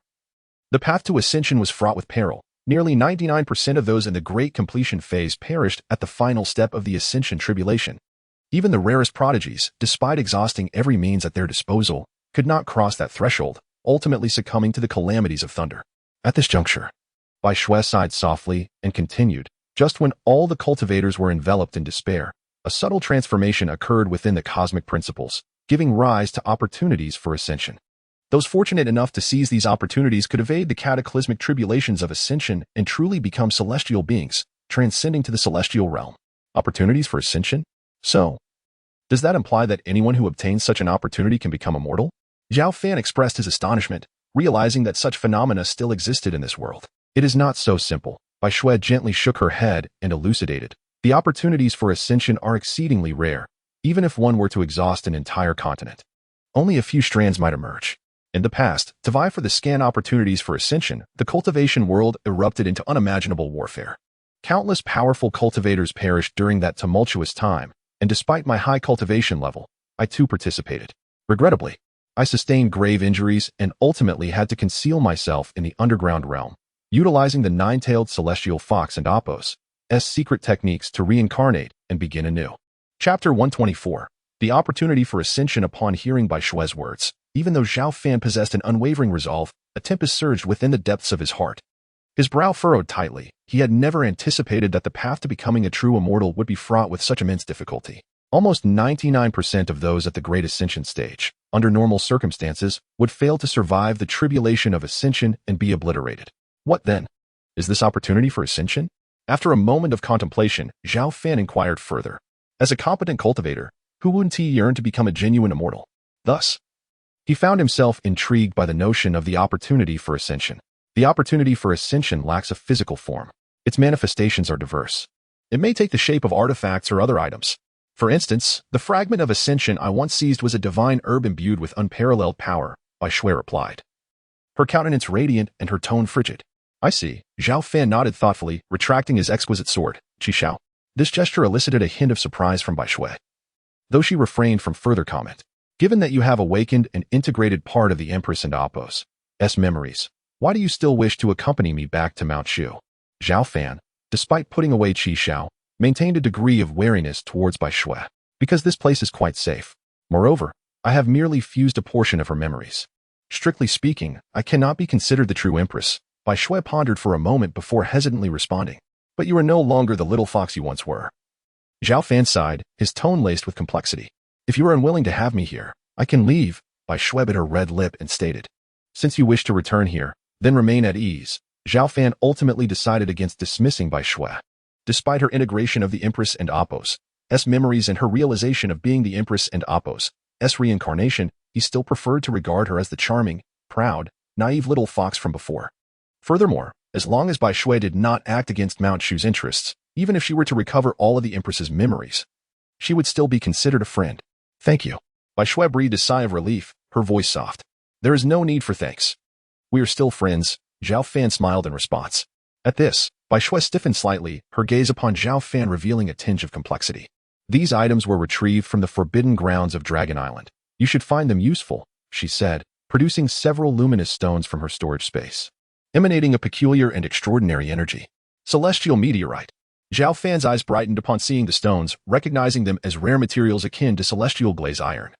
the path to ascension was fraught with peril. Nearly 99% of those in the great completion phase perished at the final step of the ascension tribulation. Even the rarest prodigies, despite exhausting every means at their disposal, could not cross that threshold, ultimately succumbing to the calamities of thunder. At this juncture, Bai Shui sighed softly and continued, just when all the cultivators were enveloped in despair, a subtle transformation occurred within the cosmic principles, giving rise to opportunities for ascension. Those fortunate enough to seize these opportunities could evade the cataclysmic tribulations of ascension and truly become celestial beings, transcending to the celestial realm. Opportunities for ascension? So, does that imply that anyone who obtains such an opportunity can become immortal? Zhao Fan expressed his astonishment, realizing that such phenomena still existed in this world. It is not so simple. Bai Shui gently shook her head and elucidated. The opportunities for ascension are exceedingly rare, even if one were to exhaust an entire continent. Only a few strands might emerge. In the past, to vie for the scant opportunities for ascension, the cultivation world erupted into unimaginable warfare. Countless powerful cultivators perished during that tumultuous time, and despite my high cultivation level, I too participated. Regrettably, I sustained grave injuries and ultimately had to conceal myself in the underground realm, utilizing the nine-tailed celestial fox and Apos' secret techniques to reincarnate and begin anew. Chapter 124. The opportunity for ascension upon hearing Bai Shue's words. Even though Zhao Fan possessed an unwavering resolve, a tempest surged within the depths of his heart. His brow furrowed tightly. He had never anticipated that the path to becoming a true immortal would be fraught with such immense difficulty. Almost 99% of those at the Great Ascension stage, under normal circumstances, would fail to survive the tribulation of ascension and be obliterated. What then? Is this opportunity for ascension? After a moment of contemplation, Zhao Fan inquired further. As a competent cultivator, who wouldn't he yearn to become a genuine immortal? Thus, he found himself intrigued by the notion of the opportunity for ascension. The opportunity for ascension lacks a physical form. Its manifestations are diverse. It may take the shape of artifacts or other items. For instance, the fragment of ascension I once seized was a divine herb imbued with unparalleled power, Bai Shui replied. Her countenance radiant and her tone frigid. I see. Zhao Fan nodded thoughtfully, retracting his exquisite sword, Qi Xiao. This gesture elicited a hint of surprise from Bai Shui, though she refrained from further comment. Given that you have awakened an integrated part of the Empress and Apos' memories, why do you still wish to accompany me back to Mount Shu? Zhao Fan, despite putting away Qi Xiao, maintained a degree of wariness towards Bai Shui. Because this place is quite safe. Moreover, I have merely fused a portion of her memories. Strictly speaking, I cannot be considered the true Empress. Bai Shui pondered for a moment before hesitantly responding. But you are no longer the little fox you once were. Zhao Fan sighed, his tone laced with complexity. If you are unwilling to have me here, I can leave. Bai Shui bit her red lip and stated. Since you wish to return here, then remain at ease. Zhao Fan ultimately decided against dismissing Bai Shui. Despite her integration of the Empress and Apos' memories and her realization of being the Empress and Apos' reincarnation, he still preferred to regard her as the charming, proud, naive little fox from before. Furthermore, as long as Bai Shui did not act against Mount Shu's interests, even if she were to recover all of the Empress's memories, she would still be considered a friend. Thank you. Bai Shui breathed a sigh of relief, her voice soft. There is no need for thanks. We are still friends. Zhao Fan smiled in response. At this, Bai Shui stiffened slightly, her gaze upon Zhao Fan revealing a tinge of complexity. These items were retrieved from the forbidden grounds of Dragon Island. You should find them useful, she said, producing several luminous stones from her storage space, emanating a peculiar and extraordinary energy. Celestial meteorite. Zhao Fan's eyes brightened upon seeing the stones, recognizing them as rare materials akin to celestial glaze iron,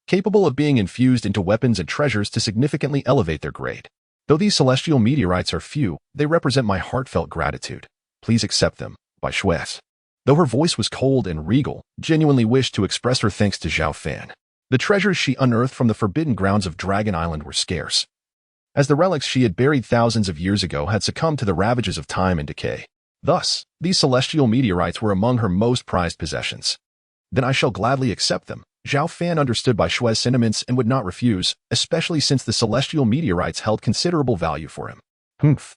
capable of being infused into weapons and treasures to significantly elevate their grade. Though these celestial meteorites are few, they represent my heartfelt gratitude. Please accept them, Bai Shui. Though her voice was cold and regal, genuinely wished to express her thanks to Zhao Fan. The treasures she unearthed from the forbidden grounds of Dragon Island were scarce, as the relics she had buried thousands of years ago had succumbed to the ravages of time and decay. Thus, these celestial meteorites were among her most prized possessions. Then I shall gladly accept them. Zhao Fan understood Bai Shui's sentiments and would not refuse, especially since the celestial meteorites held considerable value for him. Humph.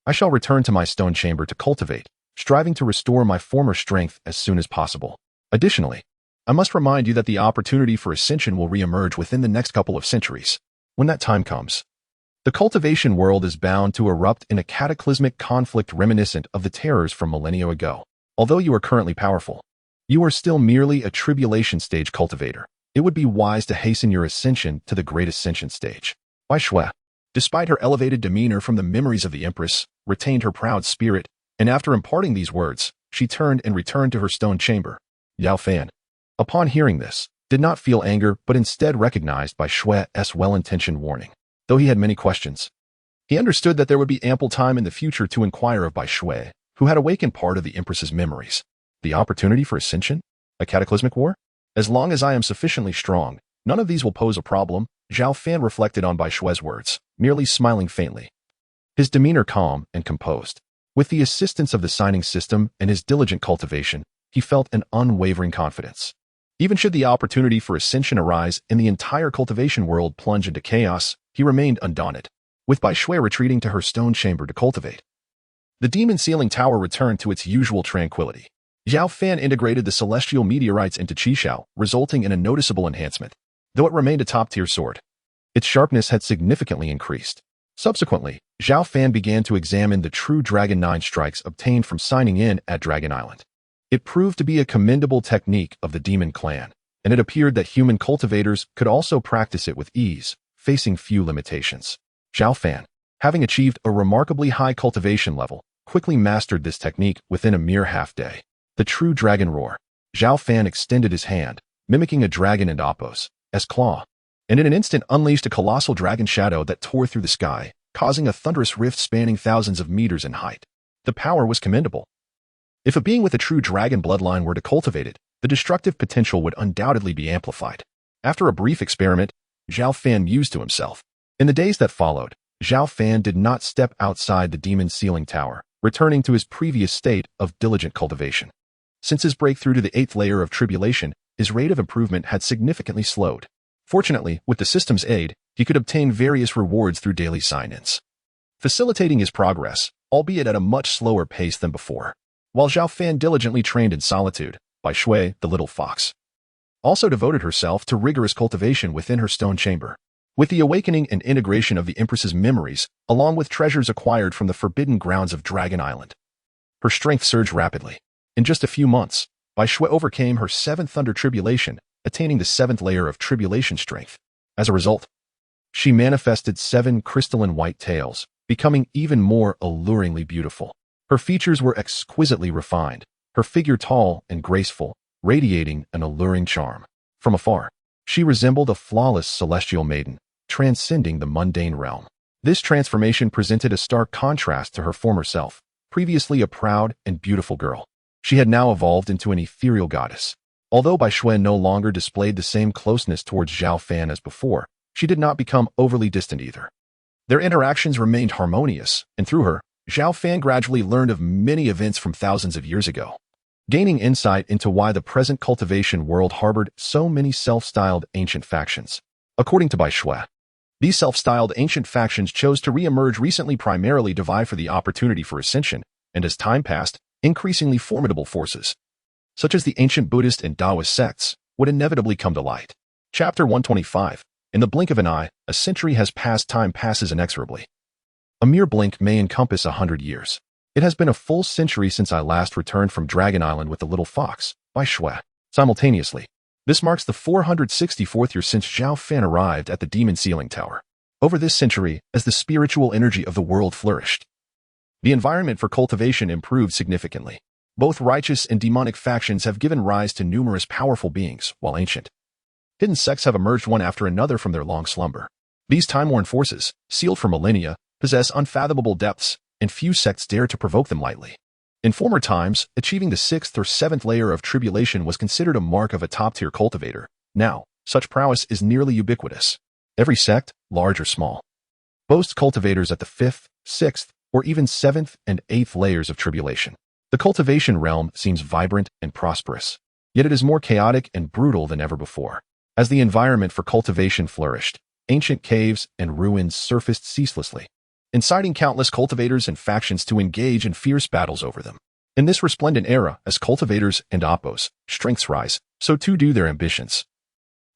I shall return to my stone chamber to cultivate, striving to restore my former strength as soon as possible. Additionally, I must remind you that the opportunity for ascension will re-emerge within the next couple of centuries. When that time comes, the cultivation world is bound to erupt in a cataclysmic conflict reminiscent of the terrors from millennia ago. Although you are currently powerful, you are still merely a tribulation stage cultivator. It would be wise to hasten your ascension to the great ascension stage. Bai Shui, despite her elevated demeanor from the memories of the Empress, retained her proud spirit, and after imparting these words, she turned and returned to her stone chamber. Zhao Fan, upon hearing this, did not feel anger but instead recognized Bai Shui's well-intentioned warning. Though he had many questions, he understood that there would be ample time in the future to inquire of Bai Shui, who had awakened part of the Empress's memories. The opportunity for ascension? A cataclysmic war? As long as I am sufficiently strong, none of these will pose a problem. Zhao Fan reflected on Bai Shui's words, merely smiling faintly, his demeanor calm and composed. With the assistance of the signing system and his diligent cultivation, he felt an unwavering confidence. Even should the opportunity for ascension arise and the entire cultivation world plunge into chaos, he remained undaunted. With Bai Shui retreating to her stone chamber to cultivate, the demon sealing tower returned to its usual tranquility. Zhao Fan integrated the celestial meteorites into Qi Xiao, resulting in a noticeable enhancement. Though it remained a top-tier sword, its sharpness had significantly increased. Subsequently, Zhao Fan began to examine the true Dragon 9 strikes obtained from signing in at Dragon Island. It proved to be a commendable technique of the demon clan, and it appeared that human cultivators could also practice it with ease, facing few limitations. Zhao Fan, having achieved a remarkably high cultivation level, quickly mastered this technique within a mere half-day. The true dragon roar. Zhao Fan extended his hand, mimicking a dragon and Apos' claw, and in an instant unleashed a colossal dragon shadow that tore through the sky, causing a thunderous rift spanning thousands of meters in height. The power was commendable. If a being with a true dragon bloodline were to cultivate it, the destructive potential would undoubtedly be amplified. After a brief experiment, Zhao Fan mused to himself. In the days that followed, Zhao Fan did not step outside the demon sealing tower, returning to his previous state of diligent cultivation. Since his breakthrough to the 8th layer of tribulation, his rate of improvement had significantly slowed. Fortunately, with the system's aid, he could obtain various rewards through daily sign-ins, facilitating his progress, albeit at a much slower pace than before. While Zhao Fan diligently trained in solitude, Bai Shui, the little fox, also devoted herself to rigorous cultivation within her stone chamber. With the awakening and integration of the Empress's memories, along with treasures acquired from the forbidden grounds of Dragon Island, her strength surged rapidly. In just a few months, Bai Shui overcame her 7th under tribulation, attaining the 7th layer of tribulation strength. As a result, she manifested 7 crystalline white tails, becoming even more alluringly beautiful. Her features were exquisitely refined, her figure tall and graceful, radiating an alluring charm. From afar, she resembled a flawless celestial maiden, transcending the mundane realm. This transformation presented a stark contrast to her former self, previously a proud and beautiful girl. She had now evolved into an ethereal goddess. Although Bai Shui no longer displayed the same closeness towards Zhao Fan as before, she did not become overly distant either. Their interactions remained harmonious, and through her, Zhao Fan gradually learned of many events from thousands of years ago, gaining insight into why the present cultivation world harbored so many self-styled ancient factions. According to Bai Shui, these self-styled ancient factions chose to re-emerge recently primarily to vie for the opportunity for ascension, and as time passed, increasingly formidable forces, such as the ancient Buddhist and Taoist sects, would inevitably come to light. Chapter 125. In the blink of an eye, a century has passed. Time passes inexorably. A mere blink may encompass 100 years. It has been a full century since I last returned from Dragon Island with the little fox, Bai Shui. Simultaneously, this marks the 464th year since Zhao Fan arrived at the Demon Sealing Tower. Over this century, as the spiritual energy of the world flourished, the environment for cultivation improved significantly. Both righteous and demonic factions have given rise to numerous powerful beings, while ancient, hidden sects have emerged one after another from their long slumber. These time-worn forces, sealed for millennia, possess unfathomable depths, and few sects dare to provoke them lightly. In former times, achieving the 6th or 7th layer of tribulation was considered a mark of a top-tier cultivator. Now, such prowess is nearly ubiquitous. Every sect, large or small, boasts cultivators at the 5th, 6th, or even 7th and 8th layers of tribulation. The cultivation realm seems vibrant and prosperous, yet it is more chaotic and brutal than ever before. As the environment for cultivation flourished, ancient caves and ruins surfaced ceaselessly, inciting countless cultivators and factions to engage in fierce battles over them. In this resplendent era, as cultivators and Apos' strengths rise, so too do their ambitions,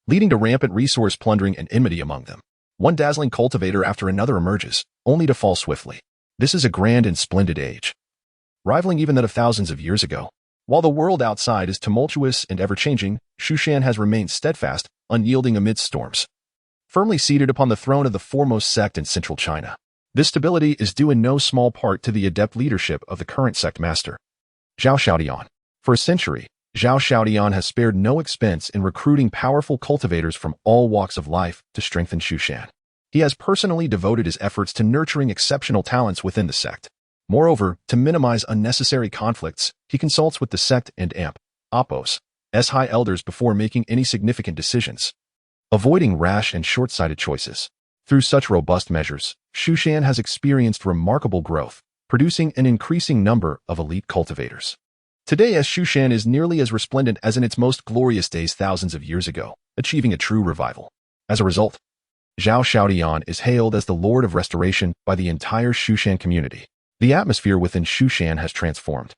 leading to rampant resource plundering and enmity among them. One dazzling cultivator after another emerges, only to fall swiftly. This is a grand and splendid age, rivaling even that of thousands of years ago. While the world outside is tumultuous and ever-changing, Shushan has remained steadfast, unyielding amidst storms, firmly seated upon the throne of the foremost sect in central China. This stability is due in no small part to the adept leadership of the current sect master, Zhao Xiaodian. For a century, Zhao Xiaodian has spared no expense in recruiting powerful cultivators from all walks of life to strengthen Shushan. He has personally devoted his efforts to nurturing exceptional talents within the sect. Moreover, to minimize unnecessary conflicts, he consults with the sect and Apos' high elders before making any significant decisions, avoiding rash and short-sighted choices. Through such robust measures, Shushan has experienced remarkable growth, producing an increasing number of elite cultivators. Today, Shushan is nearly as resplendent as in its most glorious days thousands of years ago, achieving a true revival. As a result, Zhao Xiaodian is hailed as the Lord of Restoration by the entire Shushan community. The atmosphere within Shushan has transformed.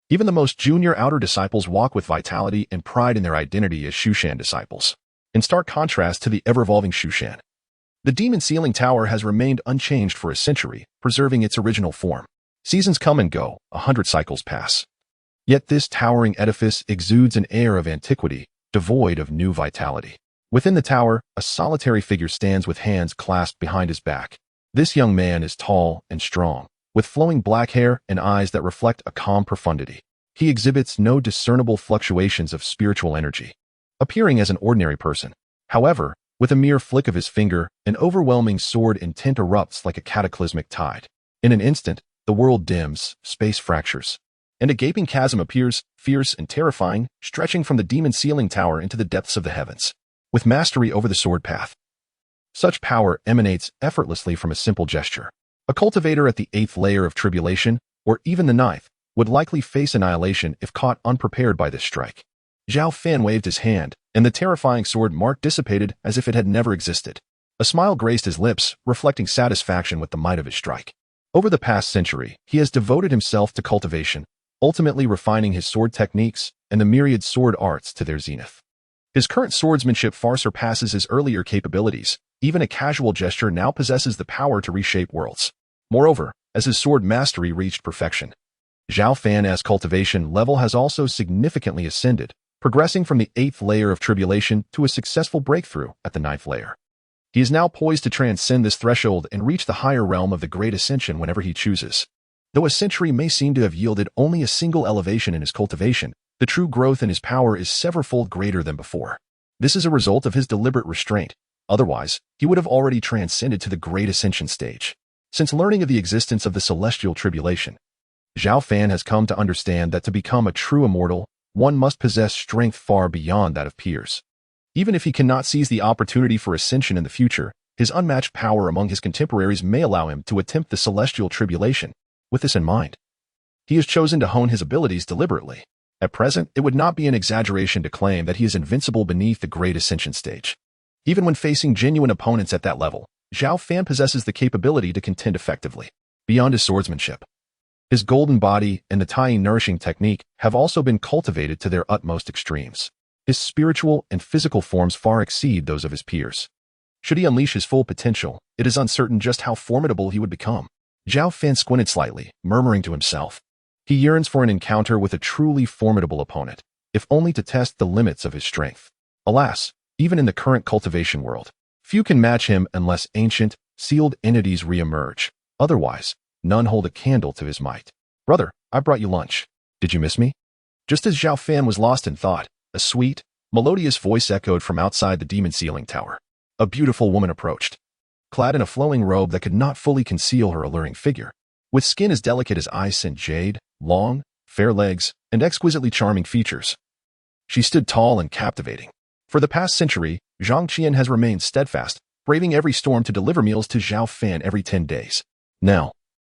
Even the most junior outer disciples walk with vitality and pride in their identity as Shushan disciples. In stark contrast to the ever-evolving Shushan, the Demon Sealing Tower has remained unchanged for a century, preserving its original form. Seasons come and go, 100 cycles pass. Yet this towering edifice exudes an air of antiquity, devoid of new vitality. Within the tower, a solitary figure stands with hands clasped behind his back. This young man is tall and strong, with flowing black hair and eyes that reflect a calm profundity. He exhibits no discernible fluctuations of spiritual energy, appearing as an ordinary person. However, with a mere flick of his finger, an overwhelming sword intent erupts like a cataclysmic tide. In an instant, the world dims, space fractures, and a gaping chasm appears, fierce and terrifying, stretching from the demon ceiling tower into the depths of the heavens. With mastery over the sword path, such power emanates effortlessly from a simple gesture. A cultivator at the 8th layer of tribulation, or even the 9th, would likely face annihilation if caught unprepared by this strike. Zhao Fan waved his hand, and the terrifying sword mark dissipated as if it had never existed. A smile graced his lips, reflecting satisfaction with the might of his strike. Over the past century, he has devoted himself to cultivation, ultimately refining his sword techniques and the myriad sword arts to their zenith. His current swordsmanship far surpasses his earlier capabilities. Even a casual gesture now possesses the power to reshape worlds. Moreover, as his sword mastery reached perfection, Zhao Fan's cultivation level has also significantly ascended, progressing from the 8th layer of tribulation to a successful breakthrough at the 9th layer. He is now poised to transcend this threshold and reach the higher realm of the Great Ascension whenever he chooses. Though a century may seem to have yielded only a single elevation in his cultivation, the true growth in his power is severalfold greater than before. This is a result of his deliberate restraint. Otherwise, he would have already transcended to the Great Ascension stage. Since learning of the existence of the celestial tribulation, Zhao Fan has come to understand that to become a true immortal, one must possess strength far beyond that of peers. Even if he cannot seize the opportunity for ascension in the future, his unmatched power among his contemporaries may allow him to attempt the celestial tribulation. With this in mind, he has chosen to hone his abilities deliberately. At present, it would not be an exaggeration to claim that he is invincible beneath the Great Ascension stage. Even when facing genuine opponents at that level, Zhao Fan possesses the capability to contend effectively. Beyond his swordsmanship, his golden body and the Tai nourishing technique have also been cultivated to their utmost extremes. His spiritual and physical forms far exceed those of his peers. Should he unleash his full potential, it is uncertain just how formidable he would become. Zhao Fan squinted slightly, murmuring to himself. He yearns for an encounter with a truly formidable opponent, if only to test the limits of his strength. Alas, even in the current cultivation world, few can match him unless ancient, sealed entities re-emerge. Otherwise, none hold a candle to his might. Brother, I brought you lunch. Did you miss me? Just as Zhao Fan was lost in thought, a sweet, melodious voice echoed from outside the demon ceiling tower. A beautiful woman approached, clad in a flowing robe that could not fully conceal her alluring figure. With skin as delicate as ice-sent jade, long, fair legs, and exquisitely charming features, she stood tall and captivating. For the past century, Zhang Qian has remained steadfast, braving every storm to deliver meals to Zhao Fan every 10 days. Now,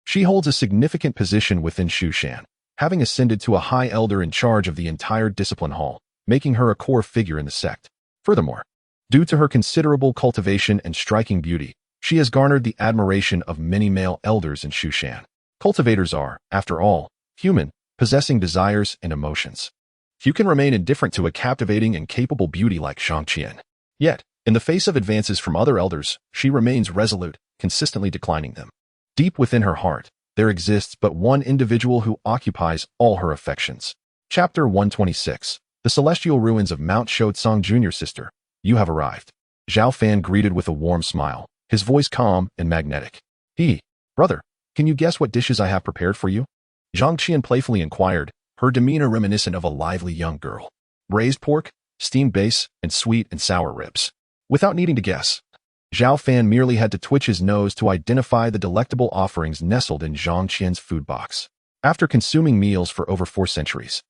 she holds a significant position within Shu Shan, having ascended to a high elder in charge of the entire discipline hall, making her a core figure in the sect. Furthermore, due to her considerable cultivation and striking beauty, she has garnered the admiration of many male elders in Shu Shan. Cultivators are, after all, human, possessing desires and emotions. Few can remain indifferent to a captivating and capable beauty like Zhang Qian. Yet, in the face of advances from other elders, she remains resolute, consistently declining them. Deep within her heart, there exists but one individual who occupies all her affections. Chapter 126. The Celestial Ruins of Mount Shu. Junior sister, you have arrived. Zhao Fan greeted with a warm smile, his voice calm and magnetic. Brother, can you guess what dishes I have prepared for you? Zhang Qian playfully inquired, her demeanor reminiscent of a lively young girl. Braised pork, steamed base, and sweet and sour ribs. Without needing to guess, Zhao Fan merely had to twitch his nose to identify the delectable offerings nestled in Zhang Qian's food box. After consuming meals for over 4 centuries,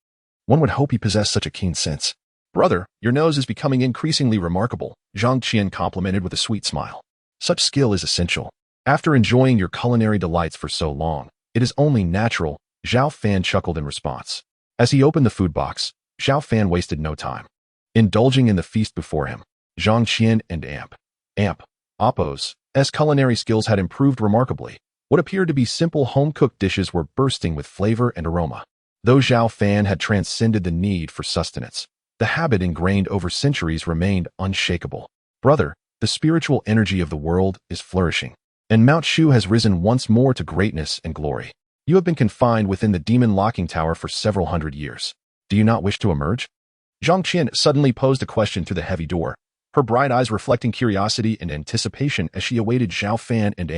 one would hope he possessed such a keen sense. Brother, your nose is becoming increasingly remarkable, Zhang Qian complimented with a sweet smile. Such skill is essential. After enjoying your culinary delights for so long, it is only natural, Zhao Fan chuckled in response. As he opened the food box, Zhao Fan wasted no time. Indulging in the feast before him, Zhang Qian and Appo's culinary skills had improved remarkably. What appeared to be simple home-cooked dishes were bursting with flavor and aroma. Though Zhao Fan had transcended the need for sustenance, the habit ingrained over centuries remained unshakable. Brother, the spiritual energy of the world is flourishing, and Mount Shu has risen once more to greatness and glory. You have been confined within the demon locking tower for several hundred years. Do you not wish to emerge? Zhang Qian suddenly posed a question through the heavy door, her bright eyes reflecting curiosity and anticipation as she awaited Zhao Fan and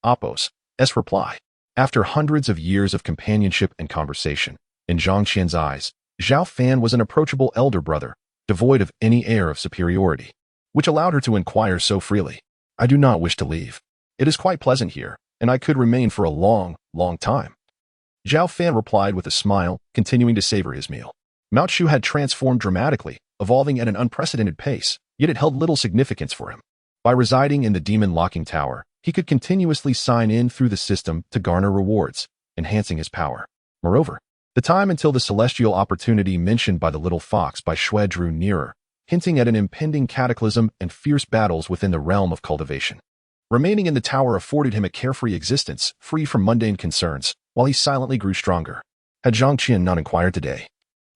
Appo's reply. After hundreds of years of companionship and conversation, in Zhang Qian's eyes, Zhao Fan was an approachable elder brother, devoid of any air of superiority, which allowed her to inquire so freely. I do not wish to leave. It is quite pleasant here, and I could remain for a long, long time. Zhao Fan replied with a smile, continuing to savor his meal. Mount Shu had transformed dramatically, evolving at an unprecedented pace, yet it held little significance for him. By residing in the demon locking tower, he could continuously sign in through the system to garner rewards, enhancing his power. Moreover, the time until the celestial opportunity mentioned by the little fox by Xue drew nearer, hinting at an impending cataclysm and fierce battles within the realm of cultivation. Remaining in the tower afforded him a carefree existence, free from mundane concerns, while he silently grew stronger. Had Zhang Qian not inquired today,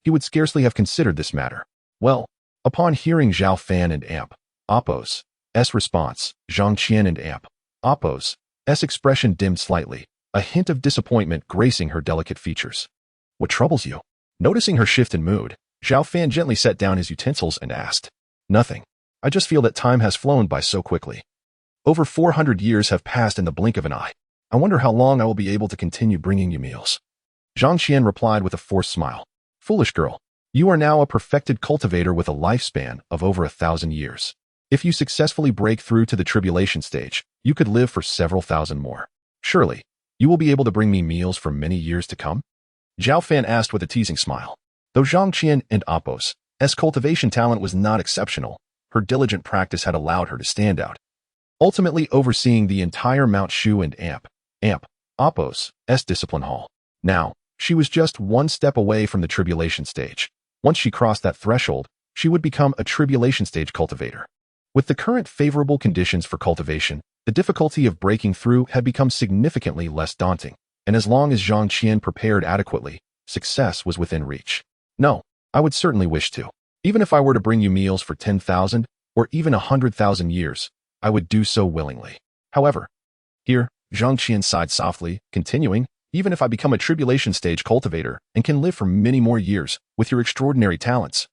he would scarcely have considered this matter. Well, upon hearing Zhao Fan and Amp Oppo's response, Zhang Qian and Amp Oppo's expression dimmed slightly, a hint of disappointment gracing her delicate features. What troubles you? Noticing her shift in mood, Zhao Fan gently set down his utensils and asked, Nothing. I just feel that time has flown by so quickly. Over 400 years have passed in the blink of an eye. I wonder how long I will be able to continue bringing you meals. Zhang Qian replied with a forced smile. Foolish girl, you are now a perfected cultivator with a lifespan of over 1,000 years. If you successfully break through to the tribulation stage, you could live for several thousand more. Surely, you will be able to bring me meals for many years to come? Zhao Fan asked with a teasing smile. Though Zhang Qian and Oppo's cultivation talent was not exceptional, her diligent practice had allowed her to stand out, ultimately overseeing the entire Mount Shu and Amp Oppo's discipline hall. Now, she was just one step away from the tribulation stage. Once she crossed that threshold, she would become a tribulation stage cultivator. With the current favorable conditions for cultivation, the difficulty of breaking through had become significantly less daunting, and as long as Zhang Qian prepared adequately, success was within reach. No, I would certainly wish to. Even if I were to bring you meals for 10,000 or even 100,000 years, I would do so willingly. However, here, Zhang Qian sighed softly, continuing, even if I become a tribulation stage cultivator and can live for many more years with your extraordinary talents,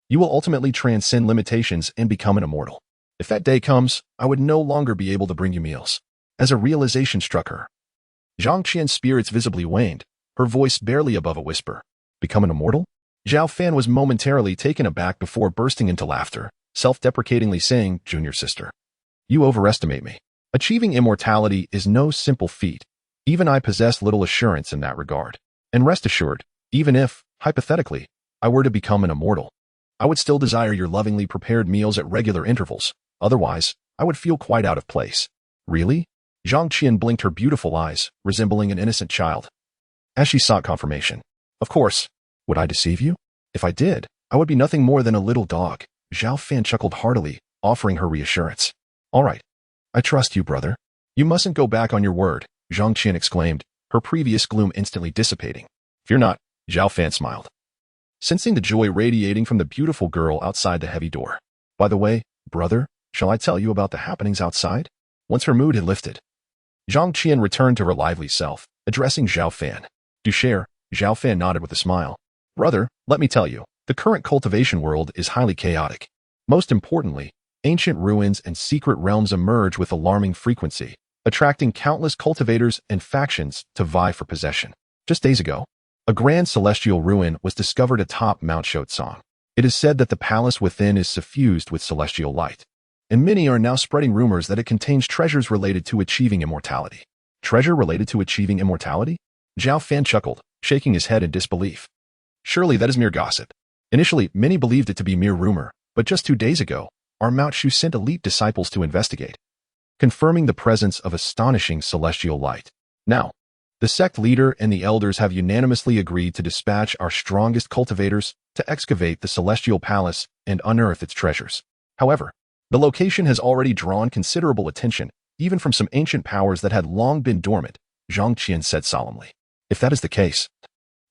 you will ultimately transcend limitations and become an immortal. If that day comes, I would no longer be able to bring you meals. As a realization struck her, Zhang Qian's spirits visibly waned, her voice barely above a whisper. Become an immortal? Zhao Fan was momentarily taken aback before bursting into laughter, self-deprecatingly saying, Junior sister, you overestimate me. Achieving immortality is no simple feat. Even I possess little assurance in that regard. And rest assured, even if, hypothetically, I were to become an immortal, I would still desire your lovingly prepared meals at regular intervals. Otherwise, I would feel quite out of place. Really? Zhang Qian blinked her beautiful eyes, resembling an innocent child, as she sought confirmation. Of course. Would I deceive you? If I did, I would be nothing more than a little dog. Zhao Fan chuckled heartily, offering her reassurance. All right. I trust you, brother. You mustn't go back on your word, Zhang Qian exclaimed, her previous gloom instantly dissipating. Fear not, Zhao Fan smiled, sensing the joy radiating from the beautiful girl outside the heavy door. By the way, brother, shall I tell you about the happenings outside? Once her mood had lifted, Zhang Qian returned to her lively self, addressing Zhao Fan. Do share, Zhao Fan nodded with a smile. Brother, let me tell you, the current cultivation world is highly chaotic. Most importantly, ancient ruins and secret realms emerge with alarming frequency, attracting countless cultivators and factions to vie for possession. Just days ago, a grand celestial ruin was discovered atop Mount Shu. It is said that the palace within is suffused with celestial light, and many are now spreading rumors that it contains treasures related to achieving immortality. Treasure related to achieving immortality? Zhao Fan chuckled, shaking his head in disbelief. Surely that is mere gossip. Initially, many believed it to be mere rumor, but just 2 days ago, our Mount Shu sent elite disciples to investigate, confirming the presence of astonishing celestial light. Now, the sect leader and the elders have unanimously agreed to dispatch our strongest cultivators to excavate the celestial palace and unearth its treasures. However, the location has already drawn considerable attention, even from some ancient powers that had long been dormant, Zhang Qian said solemnly. If that is the case,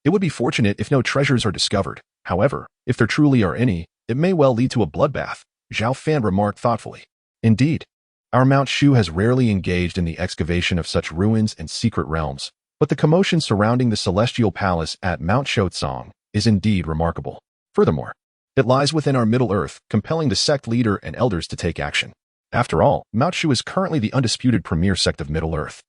it would be fortunate if no treasures are discovered. However, if there truly are any, it may well lead to a bloodbath, Zhao Fan remarked thoughtfully. Indeed, our Mount Shu has rarely engaged in the excavation of such ruins and secret realms, but the commotion surrounding the celestial palace at Mount Shu is indeed remarkable. Furthermore, it lies within our Middle Earth, compelling the sect leader and elders to take action. After all, Mount Shu is currently the undisputed premier sect of Middle Earth.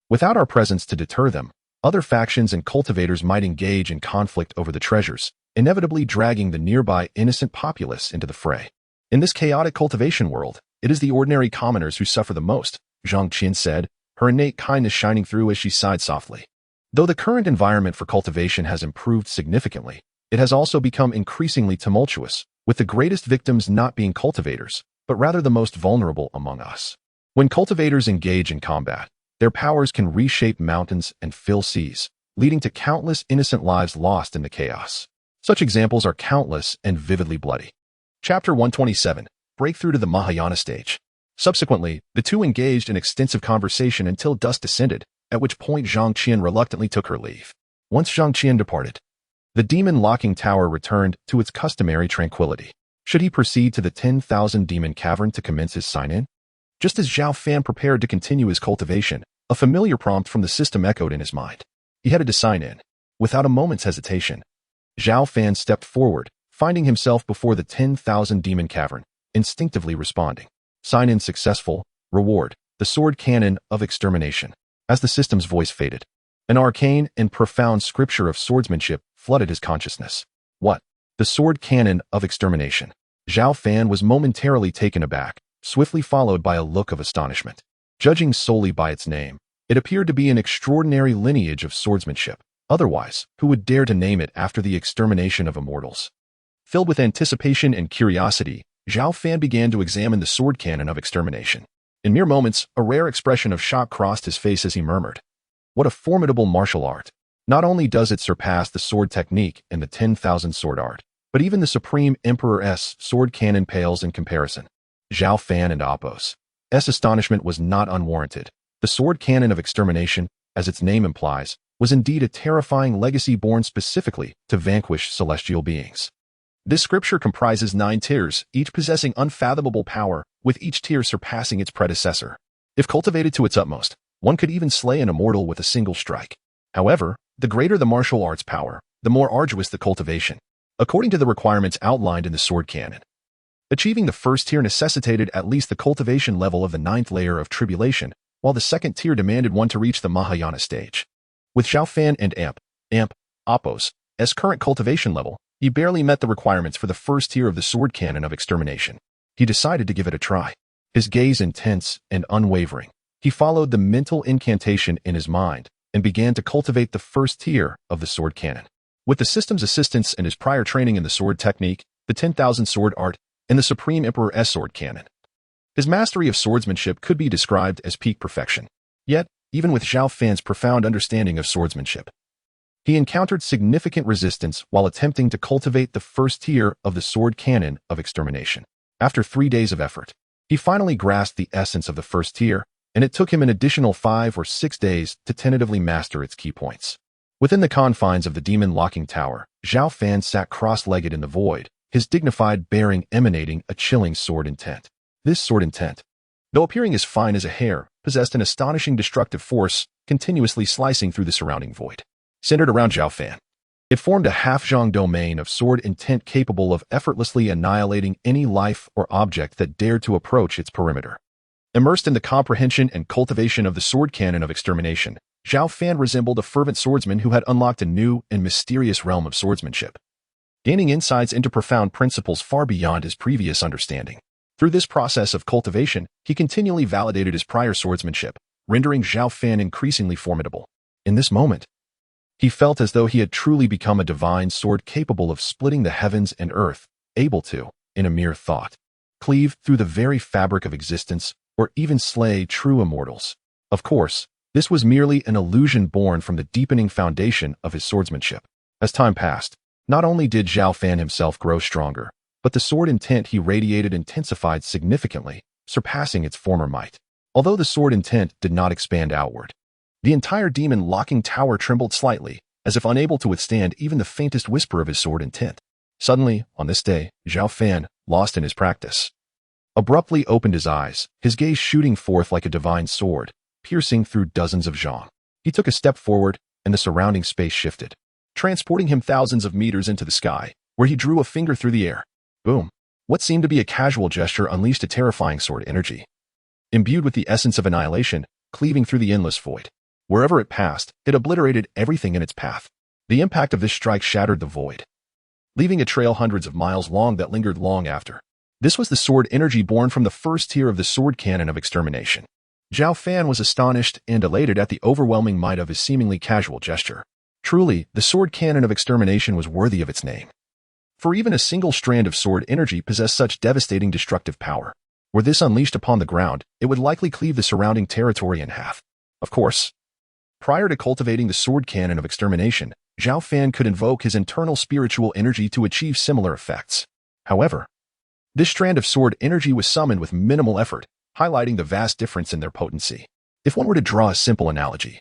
Without our presence to deter them, other factions and cultivators might engage in conflict over the treasures, inevitably dragging the nearby innocent populace into the fray. In this chaotic cultivation world, it is the ordinary commoners who suffer the most, Zhang Qian said, her innate kindness shining through as she sighed softly. Though the current environment for cultivation has improved significantly, it has also become increasingly tumultuous, with the greatest victims not being cultivators, but rather the most vulnerable among us. When cultivators engage in combat, their powers can reshape mountains and fill seas, leading to countless innocent lives lost in the chaos. Such examples are countless and vividly bloody. Chapter 127, Breakthrough to the Mahayana Stage. Subsequently, the two engaged in extensive conversation until dusk descended, at which point Zhang Qian reluctantly took her leave. Once Zhang Qian departed, the demon-locking tower returned to its customary tranquility. Should he proceed to the 10,000 demon cavern to commence his sign-in? Just as Zhao Fan prepared to continue his cultivation, a familiar prompt from the system echoed in his mind. He headed to sign in. Without a moment's hesitation, Zhao Fan stepped forward, finding himself before the 10,000 demon cavern, instinctively responding. Sign-in successful. Reward, the sword cannon of extermination. As the system's voice faded, an arcane and profound scripture of swordsmanship flooded his consciousness. What? The sword cannon of extermination. Zhao Fan was momentarily taken aback, swiftly followed by a look of astonishment. Judging solely by its name, it appeared to be an extraordinary lineage of swordsmanship. Otherwise, who would dare to name it after the extermination of immortals? Filled with anticipation and curiosity, Zhao Fan began to examine the sword cannon of extermination. In mere moments, a rare expression of shock crossed his face as he murmured, "What a formidable martial art! Not only does it surpass the sword technique and the 10,000 sword art, but even the Supreme Emperor's sword cannon pales in comparison." Zhao Fan and Apos' astonishment was not unwarranted. The sword cannon of extermination, as its name implies, was indeed a terrifying legacy born specifically to vanquish celestial beings. This scripture comprises 9 tiers, each possessing unfathomable power, with each tier surpassing its predecessor. If cultivated to its utmost, one could even slay an immortal with a single strike. However, the greater the martial arts power, the more arduous the cultivation. According to the requirements outlined in the sword cannon, achieving the first tier necessitated at least the cultivation level of the 9th layer of tribulation, while the second tier demanded one to reach the Mahayana stage. With Zhao Fan and Apos' current cultivation level, he barely met the requirements for the first tier of the sword cannon of extermination. He decided to give it a try. His gaze intense and unwavering, he followed the mental incantation in his mind and began to cultivate the first tier of the sword cannon. With the system's assistance and his prior training in the sword technique, the 10,000 sword art, and the Supreme Emperor's sword cannon, his mastery of swordsmanship could be described as peak perfection. Yet, even with Zhao Fan's profound understanding of swordsmanship, he encountered significant resistance while attempting to cultivate the first tier of the sword cannon of extermination. After 3 days of effort, he finally grasped the essence of the first tier, and it took him an additional 5 or 6 days to tentatively master its key points. Within the confines of the demon-locking tower, Zhao Fan sat cross-legged in the void, his dignified bearing emanating a chilling sword intent. This sword intent, though appearing as fine as a hair, possessed an astonishing destructive force, continuously slicing through the surrounding void. Centered around Zhao Fan, it formed a half-zhang domain of sword intent capable of effortlessly annihilating any life or object that dared to approach its perimeter. Immersed in the comprehension and cultivation of the sword cannon of extermination, Zhao Fan resembled a fervent swordsman who had unlocked a new and mysterious realm of swordsmanship, gaining insights into profound principles far beyond his previous understanding. Through this process of cultivation, he continually validated his prior swordsmanship, rendering Zhao Fan increasingly formidable. In this moment, he felt as though he had truly become a divine sword capable of splitting the heavens and earth, able to, in a mere thought, cleave through the very fabric of existence, or even slay true immortals. Of course, this was merely an illusion born from the deepening foundation of his swordsmanship. As time passed, not only did Zhao Fan himself grow stronger, but the sword intent he radiated intensified significantly, surpassing its former might. Although the sword intent did not expand outward, the entire demon-locking tower trembled slightly, as if unable to withstand even the faintest whisper of his sword intent. Suddenly, on this day, Zhao Fan, lost in his practice, abruptly opened his eyes, his gaze shooting forth like a divine sword, piercing through dozens of zhang. He took a step forward, and the surrounding space shifted, transporting him thousands of meters into the sky, where he drew a finger through the air. Boom! What seemed to be a casual gesture unleashed a terrifying sword energy, imbued with the essence of annihilation, cleaving through the endless void. Wherever it passed, it obliterated everything in its path. The impact of this strike shattered the void, leaving a trail hundreds of miles long that lingered long after. This was the sword energy born from the first tier of the sword cannon of extermination. Zhao Fan was astonished and elated at the overwhelming might of his seemingly casual gesture. Truly, the sword cannon of extermination was worthy of its name. For even a single strand of sword energy possessed such devastating destructive power. Were this unleashed upon the ground, it would likely cleave the surrounding territory in half. Of course, prior to cultivating the sword cannon of extermination, Zhao Fan could invoke his internal spiritual energy to achieve similar effects. However, this strand of sword energy was summoned with minimal effort, highlighting the vast difference in their potency. If one were to draw a simple analogy,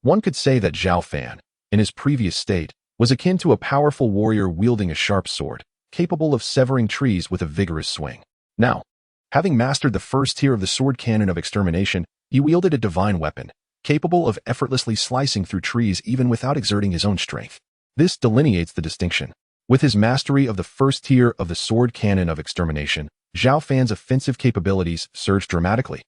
one could say that Zhao Fan, in his previous state, was akin to a powerful warrior wielding a sharp sword, capable of severing trees with a vigorous swing. Now, having mastered the first tier of the sword cannon of extermination, he wielded a divine weapon, capable of effortlessly slicing through trees even without exerting his own strength. This delineates the distinction. With his mastery of the first tier of the sword cannon of extermination, Zhao Fan's offensive capabilities surged dramatically,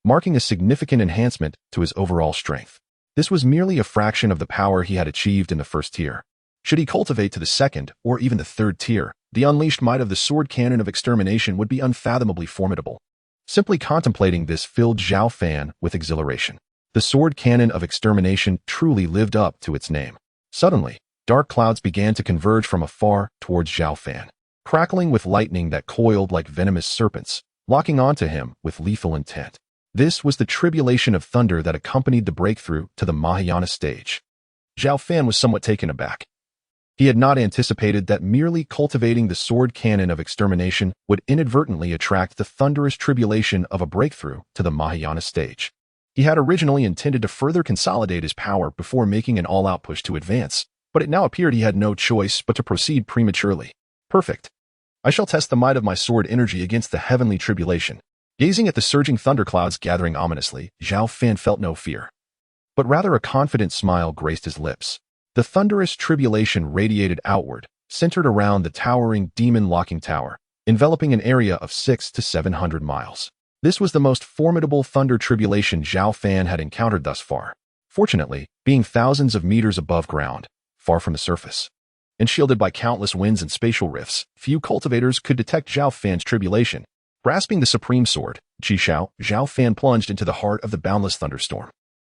marking a significant enhancement to his overall strength. This was merely a fraction of the power he had achieved in the first tier. Should he cultivate to the second or even the third tier, the unleashed might of the sword cannon of extermination would be unfathomably formidable. Simply contemplating this filled Zhao Fan with exhilaration. The sword cannon of extermination truly lived up to its name. Suddenly, dark clouds began to converge from afar towards Zhao Fan, crackling with lightning that coiled like venomous serpents, locking onto him with lethal intent. This was the tribulation of thunder that accompanied the breakthrough to the Mahayana stage. Zhao Fan was somewhat taken aback. He had not anticipated that merely cultivating the sword cannon of extermination would inadvertently attract the thunderous tribulation of a breakthrough to the Mahayana stage. He had originally intended to further consolidate his power before making an all-out push to advance, but it now appeared he had no choice but to proceed prematurely. Perfect. I shall test the might of my sword energy against the heavenly tribulation. Gazing at the surging thunderclouds gathering ominously, Zhao Fan felt no fear, but rather a confident smile graced his lips. The thunderous tribulation radiated outward, centered around the towering demon-locking tower, enveloping an area of 600 to 700 miles. This was the most formidable thunder tribulation Zhao Fan had encountered thus far. Fortunately, being thousands of meters above ground, far from the surface, and shielded by countless winds and spatial rifts, few cultivators could detect Zhao Fan's tribulation. Grasping the supreme sword, Zhao Fan plunged into the heart of the boundless thunderstorm.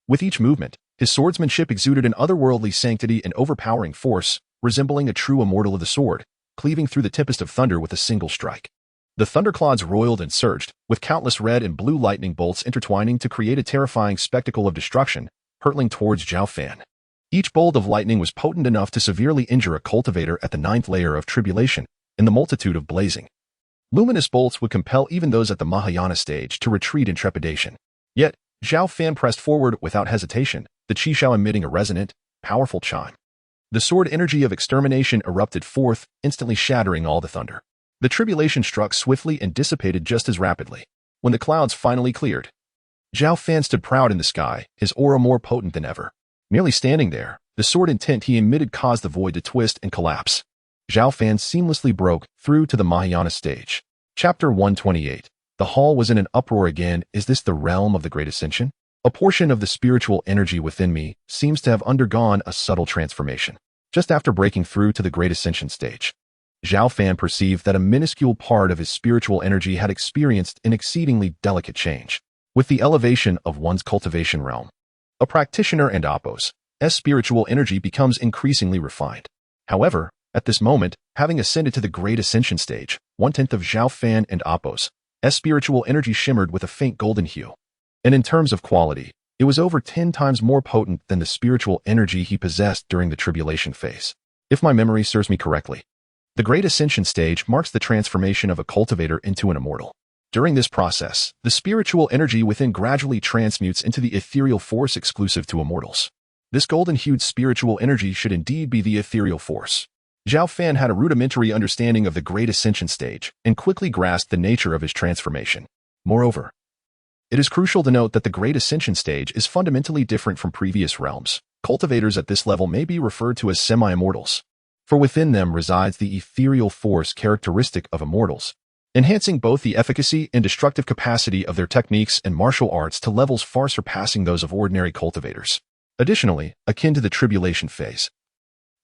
With each movement, his swordsmanship exuded an otherworldly sanctity and overpowering force, resembling a true immortal of the sword, cleaving through the tempest of thunder with a single strike. The thunderclouds roiled and surged, with countless red and blue lightning bolts intertwining to create a terrifying spectacle of destruction, hurtling towards Zhao Fan. Each bolt of lightning was potent enough to severely injure a cultivator at the 9th layer of tribulation, and the multitude of blazing, luminous bolts would compel even those at the Mahayana stage to retreat in trepidation. Yet, Zhao Fan pressed forward without hesitation, the Qishao emitting a resonant, powerful chime. The sword energy of extermination erupted forth, instantly shattering all the thunder. The tribulation struck swiftly and dissipated just as rapidly. When the clouds finally cleared, Zhao Fan stood proud in the sky, his aura more potent than ever. Merely standing there, the sword intent he emitted caused the void to twist and collapse. Zhao Fan seamlessly broke through to the Mahayana stage. Chapter 128. The hall was in an uproar again. Is this the realm of the Great Ascension? A portion of the spiritual energy within me seems to have undergone a subtle transformation. Just after breaking through to the Great Ascension stage, Zhao Fan perceived that a minuscule part of his spiritual energy had experienced an exceedingly delicate change. With the elevation of one's cultivation realm, a practitioner and Apos' spiritual energy becomes increasingly refined. However, at this moment, having ascended to the Great Ascension stage, 1/10 of Zhao Fan and Apos' spiritual energy shimmered with a faint golden hue. And in terms of quality, it was over 10 times more potent than the spiritual energy he possessed during the tribulation phase. If my memory serves me correctly, the Great Ascension stage marks the transformation of a cultivator into an immortal. During this process, the spiritual energy within gradually transmutes into the ethereal force exclusive to immortals. This golden-hued spiritual energy should indeed be the ethereal force. Zhao Fan had a rudimentary understanding of the Great Ascension stage and quickly grasped the nature of his transformation. Moreover, it is crucial to note that the Great Ascension stage is fundamentally different from previous realms. Cultivators at this level may be referred to as semi-immortals, for within them resides the ethereal force characteristic of immortals, enhancing both the efficacy and destructive capacity of their techniques and martial arts to levels far surpassing those of ordinary cultivators. Additionally, akin to the tribulation phase,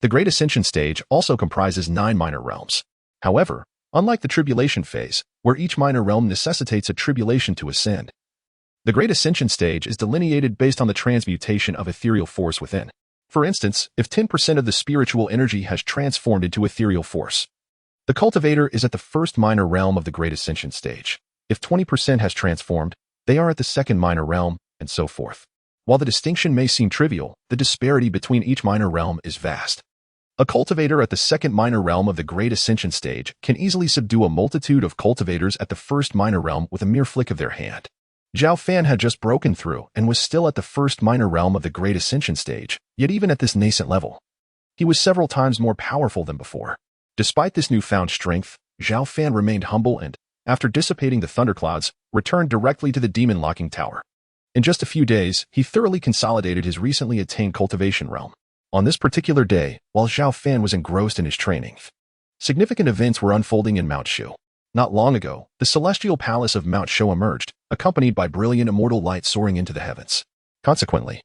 The Great Ascension stage also comprises 9 minor realms. However, unlike the Tribulation phase, where each minor realm necessitates a tribulation to ascend, the Great Ascension stage is delineated based on the transmutation of ethereal force within. For instance, if 10% of the spiritual energy has transformed into ethereal force, the cultivator is at the first minor realm of the Great Ascension stage. If 20% has transformed, they are at the second minor realm, and so forth. While the distinction may seem trivial, the disparity between each minor realm is vast. A cultivator at the second minor realm of the Great Ascension stage can easily subdue a multitude of cultivators at the first minor realm with a mere flick of their hand. Zhao Fan had just broken through and was still at the first minor realm of the Great Ascension stage, yet even at this nascent level, he was several times more powerful than before. Despite this newfound strength, Zhao Fan remained humble and, after dissipating the thunderclouds, returned directly to the demon locking tower. In just a few days, he thoroughly consolidated his recently attained cultivation realm. On this particular day, while Zhao Fan was engrossed in his training, significant events were unfolding in Mount Shu. Not long ago, the celestial palace of Mount Shu emerged, accompanied by brilliant immortal light soaring into the heavens. Consequently,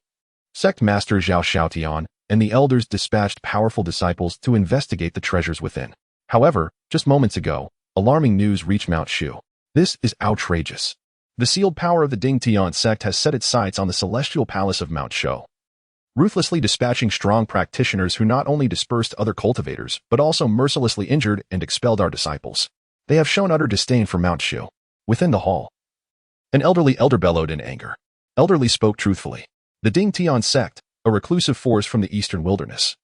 Sect Master Zhao Xiaotian and the elders dispatched powerful disciples to investigate the treasures within. However, just moments ago, alarming news reached Mount Shu. This is outrageous. The sealed power of the Dingtian sect has set its sights on the celestial palace of Mount Shu, ruthlessly dispatching strong practitioners who not only dispersed other cultivators, but also mercilessly injured and expelled our disciples. They have shown utter disdain for Mount Shu. Within the hall, an elderly elder bellowed in anger. Elderly spoke truthfully. The Dingtian sect, a reclusive force from the eastern wilderness,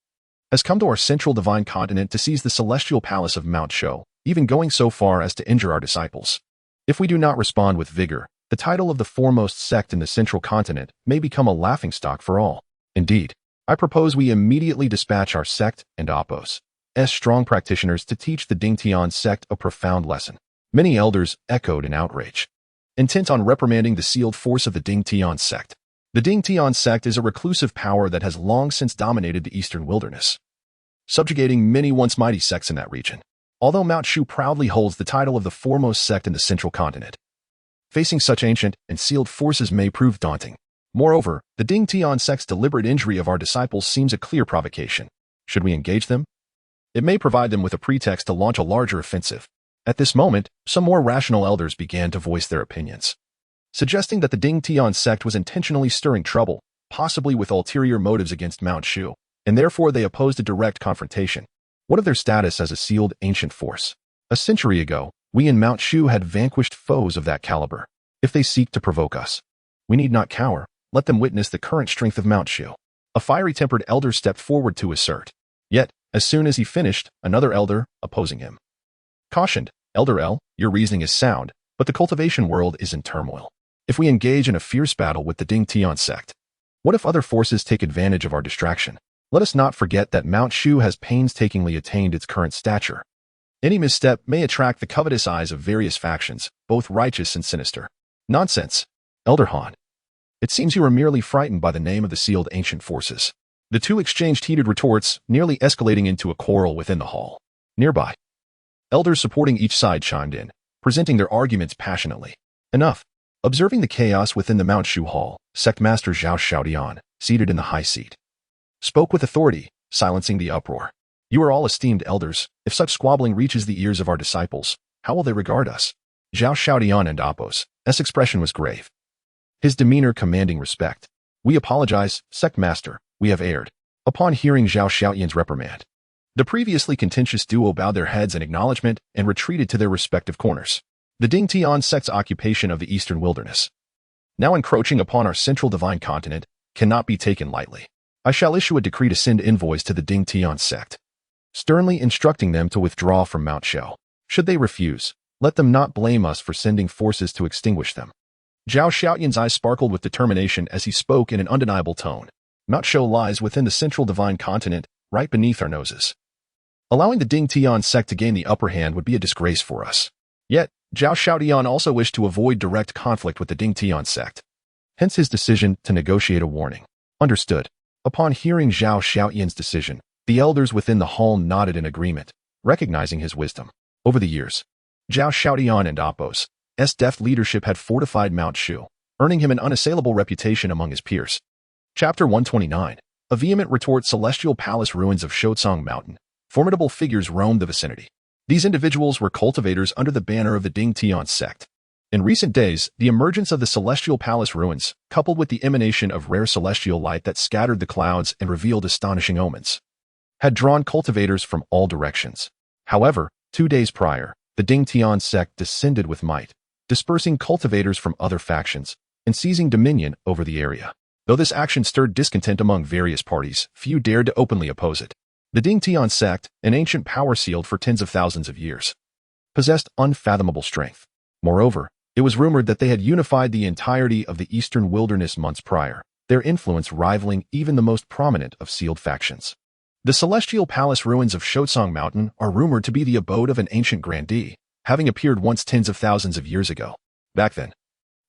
has come to our central divine continent to seize the celestial palace of Mount Shu, even going so far as to injure our disciples. If we do not respond with vigor, the title of the foremost sect in the central continent may become a laughingstock for all. Indeed, I propose we immediately dispatch our sect and Oppos' strong practitioners to teach the Dingtian sect a profound lesson. Many elders echoed in outrage, intent on reprimanding the sealed force of the Dingtian sect. The Dingtian sect is a reclusive power that has long since dominated the eastern wilderness, subjugating many once mighty sects in that region. Although Mount Shu proudly holds the title of the foremost sect in the central continent, facing such ancient and sealed forces may prove daunting. Moreover, the Dingtian sect's deliberate injury of our disciples seems a clear provocation. Should we engage them? It may provide them with a pretext to launch a larger offensive. At this moment, some more rational elders began to voice their opinions, suggesting that the Dingtian sect was intentionally stirring trouble, possibly with ulterior motives against Mount Shu, and therefore they opposed a direct confrontation. What of their status as a sealed ancient force? A century ago, we in Mount Shu had vanquished foes of that caliber. If they seek to provoke us, we need not cower. Let them witness the current strength of Mount Shu. A fiery-tempered elder stepped forward to assert. Yet, as soon as he finished, another elder, opposing him, cautioned, Elder L, your reasoning is sound, but the cultivation world is in turmoil. If we engage in a fierce battle with the Dingtian sect, what if other forces take advantage of our distraction? Let us not forget that Mount Shu has painstakingly attained its current stature. Any misstep may attract the covetous eyes of various factions, both righteous and sinister. Nonsense. Elder Han, it seems you are merely frightened by the name of the sealed ancient forces. The two exchanged heated retorts, nearly escalating into a quarrel within the hall. Nearby, elders supporting each side chimed in, presenting their arguments passionately. Enough. Observing the chaos within the Mount Shu hall, Sect Master Zhao Xiaotian, seated in the high seat, spoke with authority, silencing the uproar. You are all esteemed elders. If such squabbling reaches the ears of our disciples, how will they regard us? Zhao Xiaotian and Oppos' expression was grave, his demeanor commanding respect. We apologize, Sect Master, we have erred. Upon hearing Zhao Xiaotian's reprimand, the previously contentious duo bowed their heads in acknowledgement and retreated to their respective corners. The Dingtian sect's occupation of the eastern wilderness, now encroaching upon our central divine continent, cannot be taken lightly. I shall issue a decree to send envoys to the Dingtian sect, sternly instructing them to withdraw from Mount Shu. Should they refuse, let them not blame us for sending forces to extinguish them. Zhao Xiaotian's eyes sparkled with determination as he spoke in an undeniable tone. Mount Shu lies within the central divine continent, right beneath our noses. Allowing the Dingtian sect to gain the upper hand would be a disgrace for us. Yet, Zhao Xiaotian also wished to avoid direct conflict with the Dingtian sect. Hence his decision to negotiate a warning. Understood. Upon hearing Zhao Xiaotian's decision, the elders within the hall nodded in agreement, recognizing his wisdom. Over the years, Zhao Xiaotian and Oppos' deft leadership had fortified Mount Shu, earning him an unassailable reputation among his peers. Chapter 129. A vehement retort celestial palace ruins of Shu Mountain. Formidable figures roamed the vicinity. These individuals were cultivators under the banner of the Ding Tian sect. In recent days, the emergence of the celestial palace ruins, coupled with the emanation of rare celestial light that scattered the clouds and revealed astonishing omens, had drawn cultivators from all directions. However, 2 days prior, the Ding Tian sect descended with might, dispersing cultivators from other factions and seizing dominion over the area. Though this action stirred discontent among various parties, few dared to openly oppose it. The Ding Tian sect, an ancient power sealed for tens of thousands of years, possessed unfathomable strength. Moreover, it was rumored that they had unified the entirety of the eastern wilderness months prior, their influence rivaling even the most prominent of sealed factions. The celestial palace ruins of Shu Mountain are rumored to be the abode of an ancient grandee, having appeared once tens of thousands of years ago. Back then,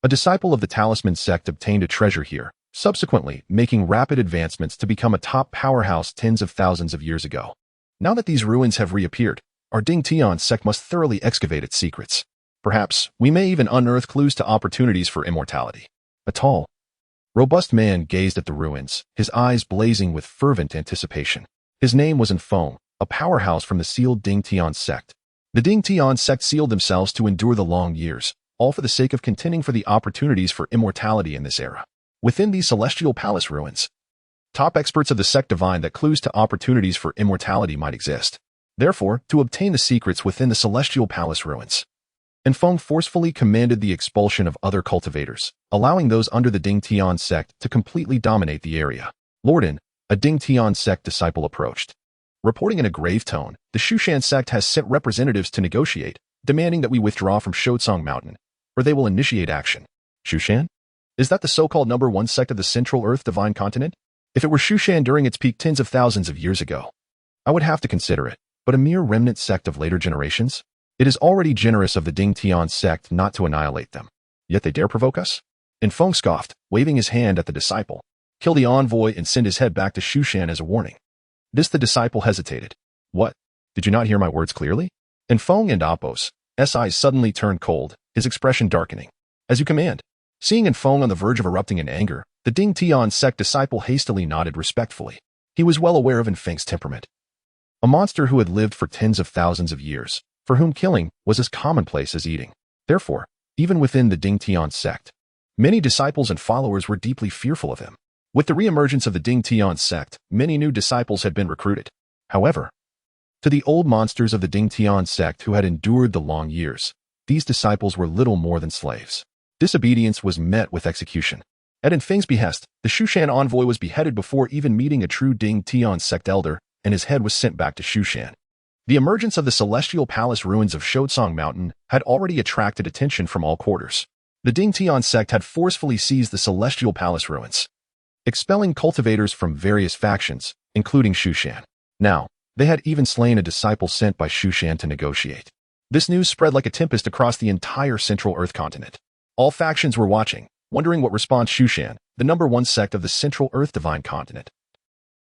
a disciple of the Talisman sect obtained a treasure here, subsequently making rapid advancements to become a top powerhouse tens of thousands of years ago. Now that these ruins have reappeared, our Ding Tian sect must thoroughly excavate its secrets. Perhaps we may even unearth clues to opportunities for immortality. A tall, robust man gazed at the ruins, his eyes blazing with fervent anticipation. His name was Feng, a powerhouse from the sealed Ding Tian sect. The Ding Tian sect sealed themselves to endure the long years, all for the sake of contending for the opportunities for immortality in this era. Within these celestial palace ruins, top experts of the sect divine that clues to opportunities for immortality might exist. Therefore, to obtain the secrets within the celestial palace ruins, Feng forcefully commanded the expulsion of other cultivators, allowing those under the Ding Tian sect to completely dominate the area. Lorden, a Ding Tian sect disciple approached. Reporting in a grave tone, the Shushan sect has sent representatives to negotiate, demanding that we withdraw from Shu Mountain, or they will initiate action. Shushan? Is that the so-called number one sect of the Central Earth Divine Continent? If it were Shushan during its peak tens of thousands of years ago, I would have to consider it, but a mere remnant sect of later generations? It is already generous of the Ding Tian sect not to annihilate them. Yet they dare provoke us? Feng scoffed, waving his hand at the disciple. Kill the envoy and send his head back to Shushan as a warning. The disciple hesitated. What? Did you not hear my words clearly? Feng and Apos, eyes suddenly turned cold, his expression darkening. As you command. Seeing Feng on the verge of erupting in anger, the Ding Tian sect disciple hastily nodded respectfully. He was well aware of Feng's temperament. A monster who had lived for tens of thousands of years, for whom killing was as commonplace as eating. Therefore, even within the Ding Tian sect, many disciples and followers were deeply fearful of him. With the reemergence of the Ding Tian sect, many new disciples had been recruited. However, to the old monsters of the Ding Tian sect who had endured the long years, these disciples were little more than slaves. Disobedience was met with execution. At Feng's behest, the Shushan envoy was beheaded before even meeting a true Ding Tian sect elder, and his head was sent back to Shushan. The emergence of the celestial palace ruins of Shu Mountain had already attracted attention from all quarters. The Ding Tian sect had forcefully seized the celestial palace ruins, expelling cultivators from various factions, including Shushan. Now, they had even slain a disciple sent by Shushan to negotiate. This news spread like a tempest across the entire Central Earth continent. All factions were watching, wondering what response Shushan, the number one sect of the Central Earth Divine Continent,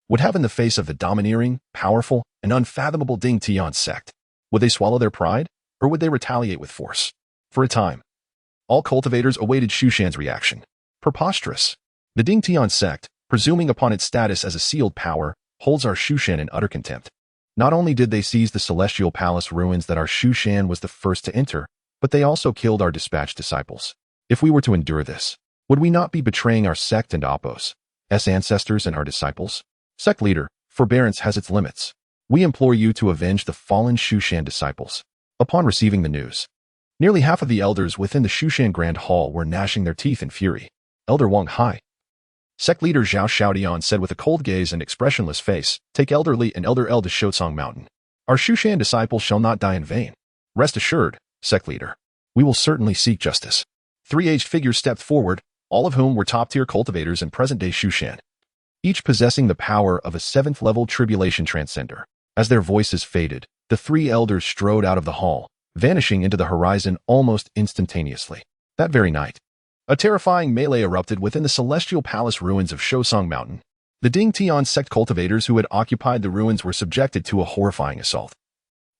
would have in the face of the domineering, powerful, and unfathomable Ding Tian sect. Would they swallow their pride, or would they retaliate with force? For a time, all cultivators awaited Shushan's reaction. Preposterous. The Ding Tian sect, presuming upon its status as a sealed power, holds our Shushan in utter contempt. Not only did they seize the celestial palace ruins that our Shushan was the first to enter, but they also killed our dispatched disciples. If we were to endure this, would we not be betraying our sect and Apos, ancestors and our disciples? Sect leader, forbearance has its limits. We implore you to avenge the fallen Shushan disciples. Upon receiving the news, nearly half of the elders within the Shushan Grand Hall were gnashing their teeth in fury. Elder Wang Hai, sect leader Zhao Xiaodian said with a cold gaze and expressionless face, take Elder Li and Elder El to Shu Mountain. Our Shushan disciples shall not die in vain. Rest assured, sect leader, we will certainly seek justice. 3 aged figures stepped forward, all of whom were top-tier cultivators in present-day Shushan, each possessing the power of a 7th-level tribulation transcender. As their voices faded, the 3 elders strode out of the hall, vanishing into the horizon almost instantaneously. That very night, a terrifying melee erupted within the celestial palace ruins of Shu Mountain. The Ding Tian sect cultivators who had occupied the ruins were subjected to a horrifying assault.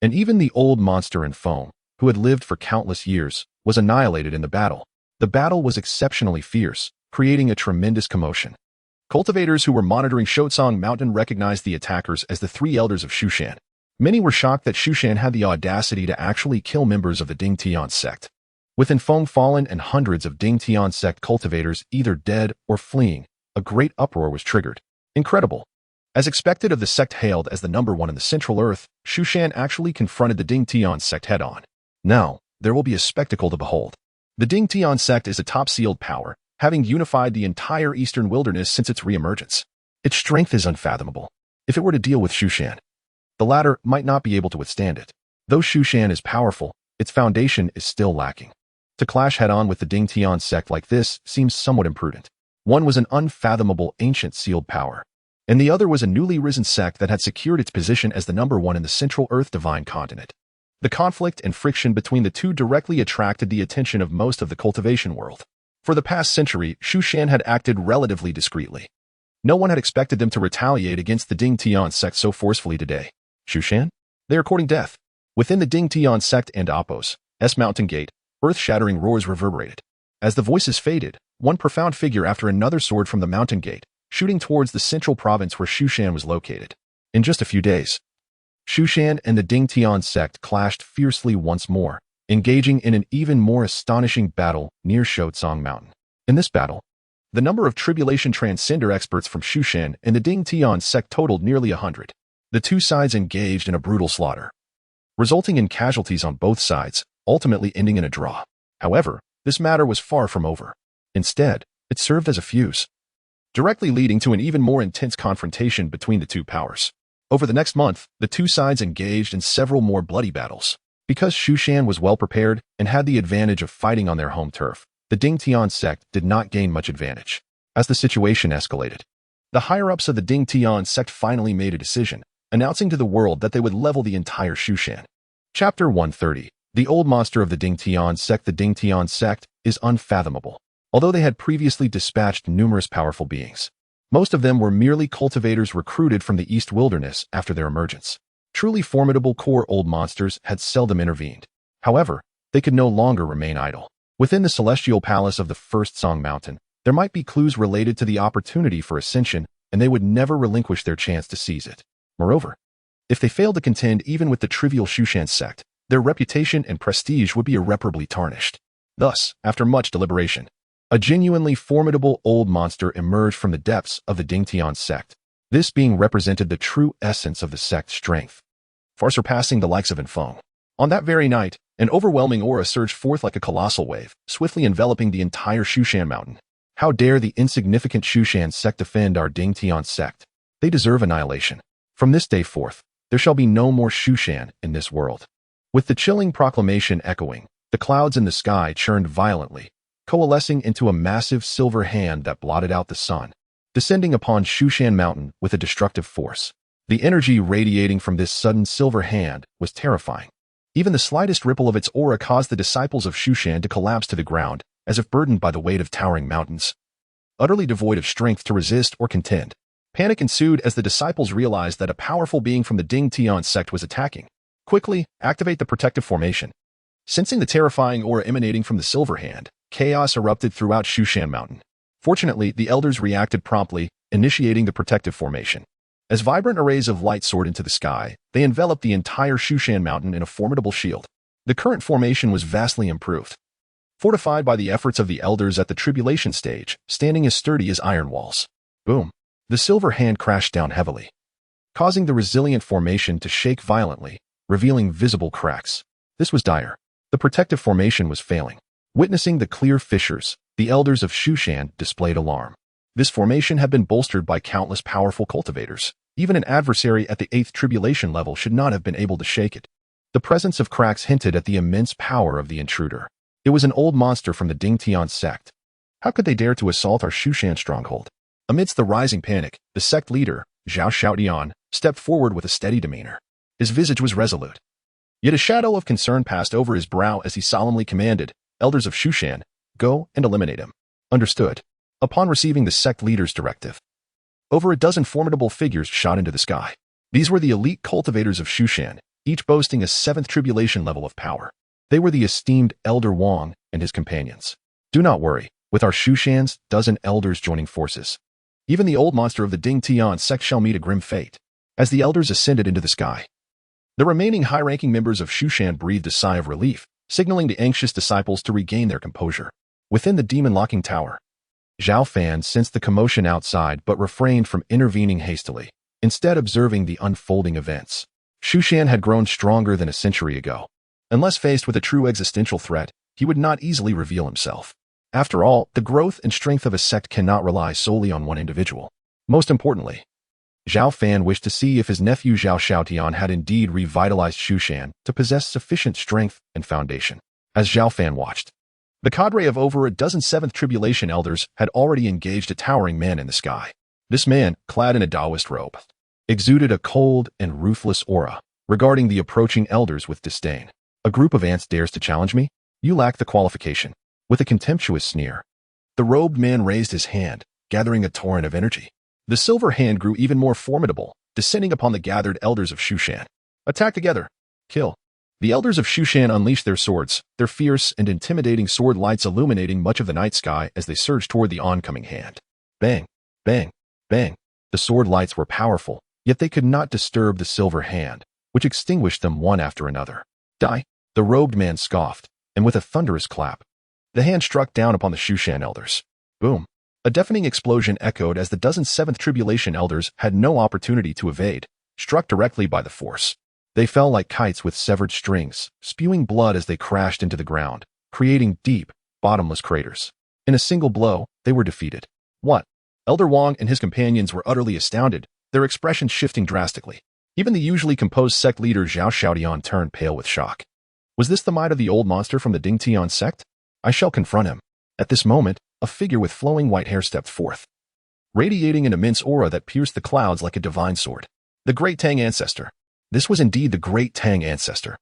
And even the old monster Feng, who had lived for countless years, was annihilated in the battle. The battle was exceptionally fierce, creating a tremendous commotion. Cultivators who were monitoring Shu Mountain recognized the attackers as the three elders of Shushan. Many were shocked that Shushan had the audacity to actually kill members of the Ding Tian sect. With Infeng fallen and hundreds of Ding Tian sect cultivators either dead or fleeing, a great uproar was triggered. Incredible. As expected of the sect hailed as the number one in the Central Earth, Shushan actually confronted the Ding Tian sect head-on. Now, there will be a spectacle to behold. The Ding Tian sect is a top-sealed power, having unified the entire eastern wilderness since its re-emergence. Its strength is unfathomable. If it were to deal with Shushan, the latter might not be able to withstand it. Though Shushan is powerful, its foundation is still lacking. To clash head-on with the Ding Tian sect like this seems somewhat imprudent. One was an unfathomable ancient sealed power, and the other was a newly risen sect that had secured its position as the number one in the Central Earth divine continent. The conflict and friction between the two directly attracted the attention of most of the cultivation world. For the past century, Shushan had acted relatively discreetly. No one had expected them to retaliate against the Ding Tian sect so forcefully today. Shushan? They are courting death. Within the Ding Tian sect and Appos, S Mountain Gate, earth-shattering roars reverberated. As the voices faded, one profound figure after another soared from the mountain gate, shooting towards the central province where Shushan was located. In just a few days, Shushan and the Ding Tian sect clashed fiercely once more, engaging in an even more astonishing battle near Shu Mountain. In this battle, the number of Tribulation Transcender experts from Shushan and the Ding Tian sect totaled nearly 100. The two sides engaged in a brutal slaughter, resulting in casualties on both sides, ultimately ending in a draw. However, this matter was far from over. Instead, it served as a fuse, directly leading to an even more intense confrontation between the two powers. Over the next month, the two sides engaged in several more bloody battles. Because Shushan was well prepared and had the advantage of fighting on their home turf, the Ding Tian sect did not gain much advantage. As the situation escalated, the higher-ups of the Ding Tian sect finally made a decision, announcing to the world that they would level the entire Shushan. Chapter 130. The old monster of the Ding Tian sect. The Ding Tian sect is unfathomable. Although they had previously dispatched numerous powerful beings, most of them were merely cultivators recruited from the East Wilderness after their emergence. Truly formidable core old monsters had seldom intervened. However, they could no longer remain idle. Within the celestial palace of the first Shu Mountain, there might be clues related to the opportunity for ascension, and they would never relinquish their chance to seize it. Moreover, if they failed to contend even with the trivial Shushan sect, their reputation and prestige would be irreparably tarnished. Thus, after much deliberation, a genuinely formidable old monster emerged from the depths of the Ding Tian sect. This being represented the true essence of the sect's strength, far surpassing the likes of Infeng. On that very night, an overwhelming aura surged forth like a colossal wave, swiftly enveloping the entire Shushan Mountain. How dare the insignificant Shushan sect defend our Ding Tian sect? They deserve annihilation. From this day forth, there shall be no more Shushan in this world. With the chilling proclamation echoing, the clouds in the sky churned violently, coalescing into a massive silver hand that blotted out the sun, descending upon Shushan Mountain with a destructive force. The energy radiating from this sudden silver hand was terrifying. Even the slightest ripple of its aura caused the disciples of Shushan to collapse to the ground, as if burdened by the weight of towering mountains. Utterly devoid of strength to resist or contend, panic ensued as the disciples realized that a powerful being from the Ding Tian sect was attacking. Quickly, activate the protective formation. Sensing the terrifying aura emanating from the silver hand, chaos erupted throughout Shushan Mountain. Fortunately, the elders reacted promptly, initiating the protective formation. As vibrant arrays of light soared into the sky, they enveloped the entire Shushan Mountain in a formidable shield. The current formation was vastly improved, fortified by the efforts of the elders at the tribulation stage, standing as sturdy as iron walls. Boom! The silver hand crashed down heavily, causing the resilient formation to shake violently, revealing visible cracks. This was dire. The protective formation was failing. Witnessing the clear fissures, the elders of Shushan displayed alarm. This formation had been bolstered by countless powerful cultivators. Even an adversary at the 8th tribulation level should not have been able to shake it. The presence of cracks hinted at the immense power of the intruder. It was an old monster from the Ding Tian sect. How could they dare to assault our Shushan stronghold? Amidst the rising panic, the sect leader, Zhao Fan, stepped forward with a steady demeanor. His visage was resolute, yet a shadow of concern passed over his brow as he solemnly commanded, "Elders of Shushan, go and eliminate him." Understood. Upon receiving the sect leader's directive, over a dozen formidable figures shot into the sky. These were the elite cultivators of Shushan, each boasting a 7th tribulation level of power. They were the esteemed Elder Wang and his companions. Do not worry, with our Shushan's dozen elders joining forces, Even the old monster of the Ding Tian sect shall meet a grim fate. As the elders ascended into the sky, the remaining high-ranking members of Shushan breathed a sigh of relief, signaling the anxious disciples to regain their composure. Within the demon-locking tower, Zhao Fan sensed the commotion outside but refrained from intervening hastily, instead observing the unfolding events. Shushan had grown stronger than a century ago. Unless faced with a true existential threat, he would not easily reveal himself. After all, the growth and strength of a sect cannot rely solely on one individual. Most importantly, Zhao Fan wished to see if his nephew Zhao Xiaotian had indeed revitalized Shushan to possess sufficient strength and foundation. As Zhao Fan watched, the cadre of over a dozen seventh tribulation elders had already engaged a towering man in the sky. This man, clad in a Taoist robe, exuded a cold and ruthless aura, regarding the approaching elders with disdain. A group of ants dares to challenge me? You lack the qualification. With a contemptuous sneer, the robed man raised his hand, gathering a torrent of energy. The silver hand grew even more formidable, descending upon the gathered elders of Shushan. Attack together. Kill. The elders of Shushan unleashed their swords, their fierce and intimidating sword lights illuminating much of the night sky as they surged toward the oncoming hand. Bang, bang, bang. The sword lights were powerful, yet they could not disturb the silver hand, which extinguished them one after another. Die. The robed man scoffed, and with a thunderous clap, the hand struck down upon the Shushan elders. Boom. A deafening explosion echoed as the dozen seventh tribulation elders had no opportunity to evade, struck directly by the force. They fell like kites with severed strings, spewing blood as they crashed into the ground, creating deep, bottomless craters. In a single blow, they were defeated. What? Elder Wang and his companions were utterly astounded, their expressions shifting drastically. Even the usually composed sect leader Zhao Xiaotian turned pale with shock. Was this the might of the old monster from the Ding Tian sect? I shall confront him. At this moment, a figure with flowing white hair stepped forth, radiating an immense aura that pierced the clouds like a divine sword. The Great Tang Ancestor. This was indeed the Great Tang Ancestor,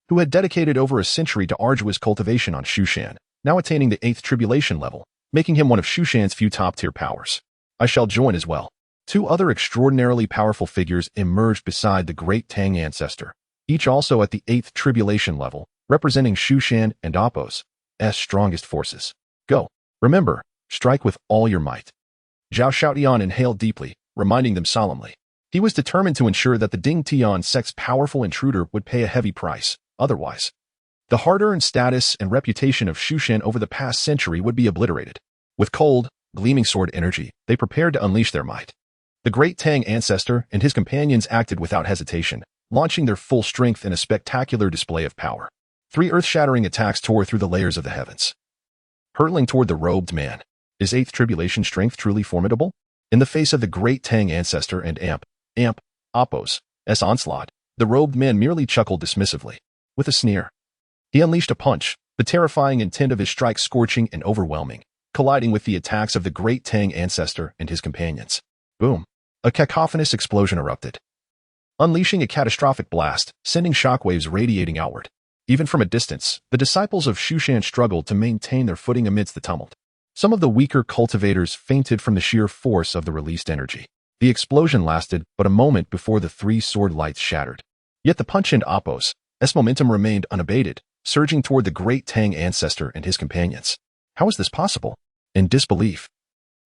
who had dedicated over a century to arduous cultivation on Shushan, now attaining the 8th tribulation level, making him one of Shushan's few top-tier powers. I shall join as well. Two other extraordinarily powerful figures emerged beside the Great Tang Ancestor, each also at the 8th tribulation level, representing Shushan and Appo's strongest forces. Go. Remember, strike with all your might. Zhao Xiaotian inhaled deeply, reminding them solemnly. He was determined to ensure that the Ding Tian sect's powerful intruder would pay a heavy price, otherwise, the hard-earned status and reputation of Shushan over the past century would be obliterated. With cold, gleaming sword energy, they prepared to unleash their might. The Great Tang Ancestor and his companions acted without hesitation, launching their full strength in a spectacular display of power. 3 earth-shattering attacks tore through the layers of the heavens, hurtling toward the robed man. Is 8th tribulation strength truly formidable? In the face of the Great Tang Ancestor and Appo's onslaught, the robed man merely chuckled dismissively. With a sneer, he unleashed a punch, the terrifying intent of his strike scorching and overwhelming, colliding with the attacks of the Great Tang Ancestor and his companions. Boom. A cacophonous explosion erupted, unleashing a catastrophic blast, sending shockwaves radiating outward. Even from a distance, the disciples of Shushan struggled to maintain their footing amidst the tumult. Some of the weaker cultivators fainted from the sheer force of the released energy. The explosion lasted but a moment before the 3 sword lights shattered. Yet the punch and Appo's momentum remained unabated, surging toward the Great Tang Ancestor and his companions. How is this possible? In disbelief,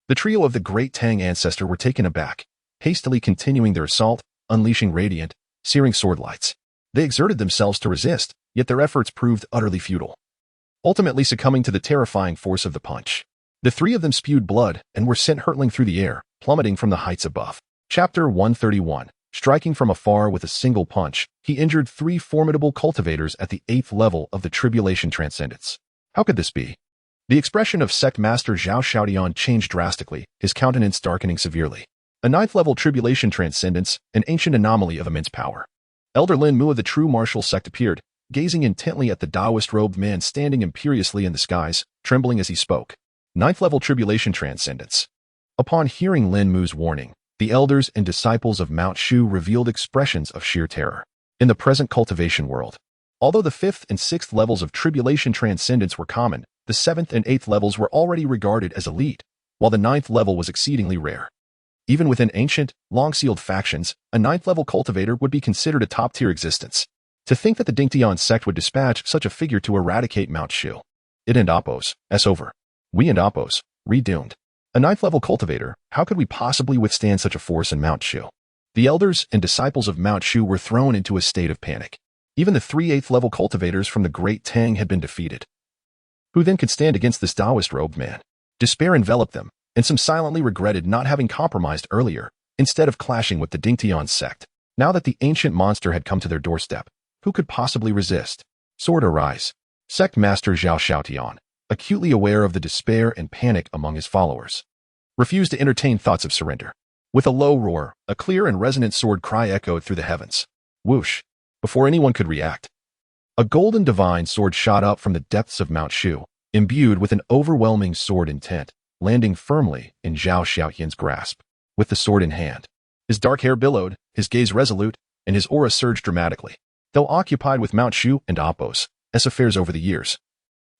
the trio of the Great Tang Ancestor were taken aback, hastily continuing their assault, unleashing radiant, searing sword lights. They exerted themselves to resist, yet their efforts proved utterly futile, ultimately succumbing to the terrifying force of the punch. The 3 of them spewed blood and were sent hurtling through the air, plummeting from the heights above. Chapter 131. Striking from afar with a single punch, he injured 3 formidable cultivators at the 8th level of the Tribulation Transcendence. How could this be? The expression of Sect Master Zhao Xiaotian changed drastically, his countenance darkening severely. A 9th level Tribulation Transcendence, an ancient anomaly of immense power. Elder Lin Mu of the True Martial Sect appeared, gazing intently at the Taoist-robed man standing imperiously in the skies, trembling as he spoke. 9th level Tribulation Transcendence. Upon hearing Lin Mu's warning, the elders and disciples of Mount Shu revealed expressions of sheer terror. In the present cultivation world, although the 5th and 6th levels of Tribulation Transcendence were common, the 7th and 8th levels were already regarded as elite, while the 9th level was exceedingly rare. Even within ancient, long-sealed factions, a 9th level cultivator would be considered a top-tier existence. To think that the Ding Tian sect would dispatch such a figure to eradicate Mount Shu. It and Appo's over. We and Appo's, redoomed. A ninth-level cultivator, how could we possibly withstand such a force in Mount Shu? The elders and disciples of Mount Shu were thrown into a state of panic. Even the 3 8th-level cultivators from the Great Tang had been defeated. Who then could stand against this Taoist-robed man? Despair enveloped them, and some silently regretted not having compromised earlier, instead of clashing with the Dingtian sect. Now that the ancient monster had come to their doorstep, who could possibly resist? Sword arise. Sect Master Zhao Xiaotian, acutely aware of the despair and panic among his followers, refused to entertain thoughts of surrender. With a low roar, a clear and resonant sword cry echoed through the heavens. Whoosh! Before anyone could react, a golden divine sword shot up from the depths of Mount Shu, imbued with an overwhelming sword intent, landing firmly in Zhao Xiaotian's grasp. With the sword in hand, his dark hair billowed, his gaze resolute, and his aura surged dramatically. Though occupied with Mount Shu and Appos, as affairs over the years,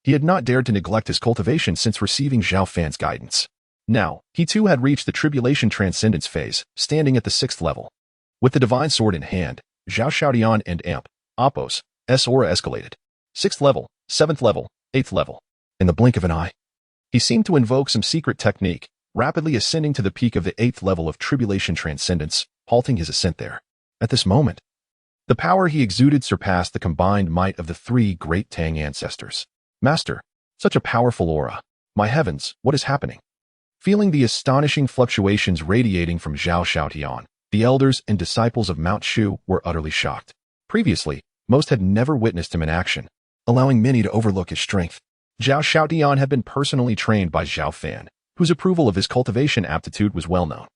he had not dared to neglect his cultivation since receiving Zhao Fan's guidance. Now, he too had reached the Tribulation Transcendence phase, standing at the 6th level. With the divine sword in hand, Zhao Xiaotian and Appos' aura escalated. 6th level, 7th level, 8th level. In the blink of an eye, he seemed to invoke some secret technique, rapidly ascending to the peak of the 8th level of Tribulation Transcendence, halting his ascent there. At this moment, the power he exuded surpassed the combined might of the 3 Great Tang ancestors. Master, such a powerful aura. My heavens, what is happening? Feeling the astonishing fluctuations radiating from Zhao Xiaotian, the elders and disciples of Mount Shu were utterly shocked. Previously, most had never witnessed him in action, allowing many to overlook his strength. Zhao Xiaotian had been personally trained by Zhao Fan, whose approval of his cultivation aptitude was well known.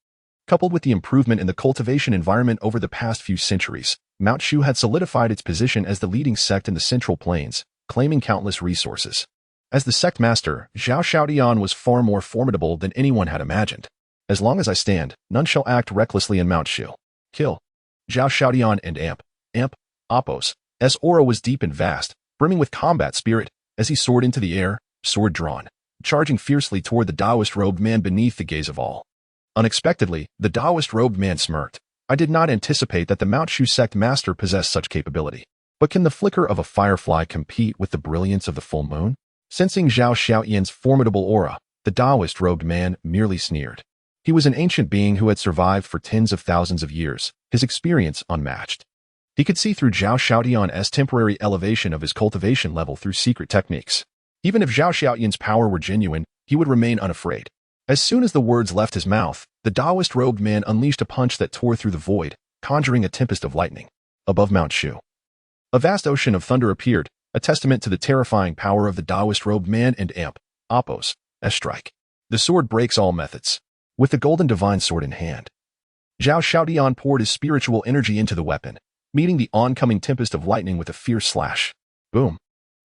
Coupled with the improvement in the cultivation environment over the past few centuries, Mount Shu had solidified its position as the leading sect in the Central Plains, claiming countless resources. As the sect master, Zhao Xiaotian was far more formidable than anyone had imagined. As long as I stand, none shall act recklessly in Mount Shu. Kill. Zhao Xiaotian and Appos' aura was deep and vast, brimming with combat spirit, as he soared into the air, sword drawn, charging fiercely toward the Taoist-robed man beneath the gaze of all. Unexpectedly, the Taoist-robed man smirked. I did not anticipate that the Mount Shu sect master possessed such capability. But can the flicker of a firefly compete with the brilliance of the full moon? Sensing Zhao Xiaotian's formidable aura, the Taoist-robed man merely sneered. He was an ancient being who had survived for tens of thousands of years, his experience unmatched. He could see through Zhao Xiaotian's temporary elevation of his cultivation level through secret techniques. Even if Zhao Xiaotian's power were genuine, he would remain unafraid. As soon as the words left his mouth, the Taoist-robed man unleashed a punch that tore through the void, conjuring a tempest of lightning. Above Mount Shu, a vast ocean of thunder appeared, a testament to the terrifying power of the Taoist-robed man and Appos' strike. The sword breaks all methods. With the golden divine sword in hand, Zhao Xiaotian poured his spiritual energy into the weapon, meeting the oncoming tempest of lightning with a fierce slash. Boom.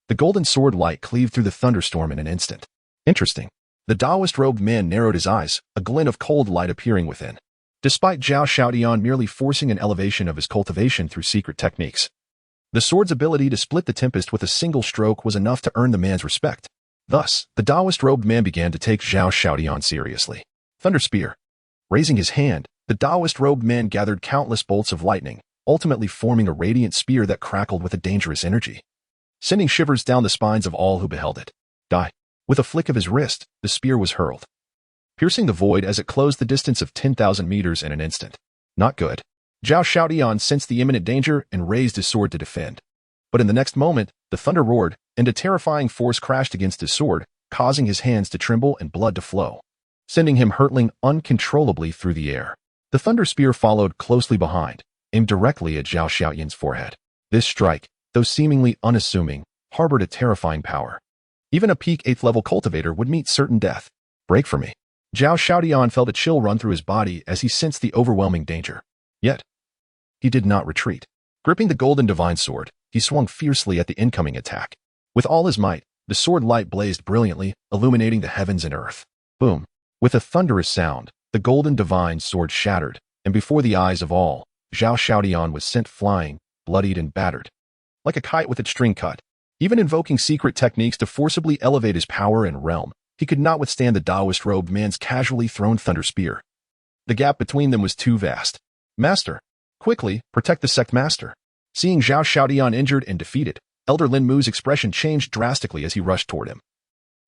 The golden sword light cleaved through the thunderstorm in an instant. Interesting. The Taoist-robed man narrowed his eyes, a glint of cold light appearing within. Despite Zhao Xiaotian merely forcing an elevation of his cultivation through secret techniques, the sword's ability to split the tempest with a single stroke was enough to earn the man's respect. Thus, the Taoist-robed man began to take Zhao Xiaotian seriously. Thunder Spear. Raising his hand, the Taoist-robed man gathered countless bolts of lightning, ultimately forming a radiant spear that crackled with a dangerous energy, sending shivers down the spines of all who beheld it. Die. With a flick of his wrist, the spear was hurled, piercing the void as it closed the distance of 10,000 meters in an instant. Not good. Zhao Xiaotian sensed the imminent danger and raised his sword to defend. But in the next moment, the thunder roared, and a terrifying force crashed against his sword, causing his hands to tremble and blood to flow, sending him hurtling uncontrollably through the air. The thunder spear followed closely behind, aimed directly at Zhao Xiaotian's forehead. This strike, though seemingly unassuming, harbored a terrifying power. Even a peak 8th level cultivator would meet certain death. Break for me. Zhao Xiaotian felt a chill run through his body as he sensed the overwhelming danger. Yet, he did not retreat. Gripping the golden divine sword, he swung fiercely at the incoming attack. With all his might, the sword light blazed brilliantly, illuminating the heavens and earth. Boom. With a thunderous sound, the golden divine sword shattered, and before the eyes of all, Zhao Xiaotian was sent flying, bloodied and battered, like a kite with its string cut. Even invoking secret techniques to forcibly elevate his power and realm, he could not withstand the Taoist-robed man's casually thrown thunder spear. The gap between them was too vast. Master. Quickly, protect the sect master. Seeing Zhao Xiaotian injured and defeated, Elder Lin Mu's expression changed drastically as he rushed toward him,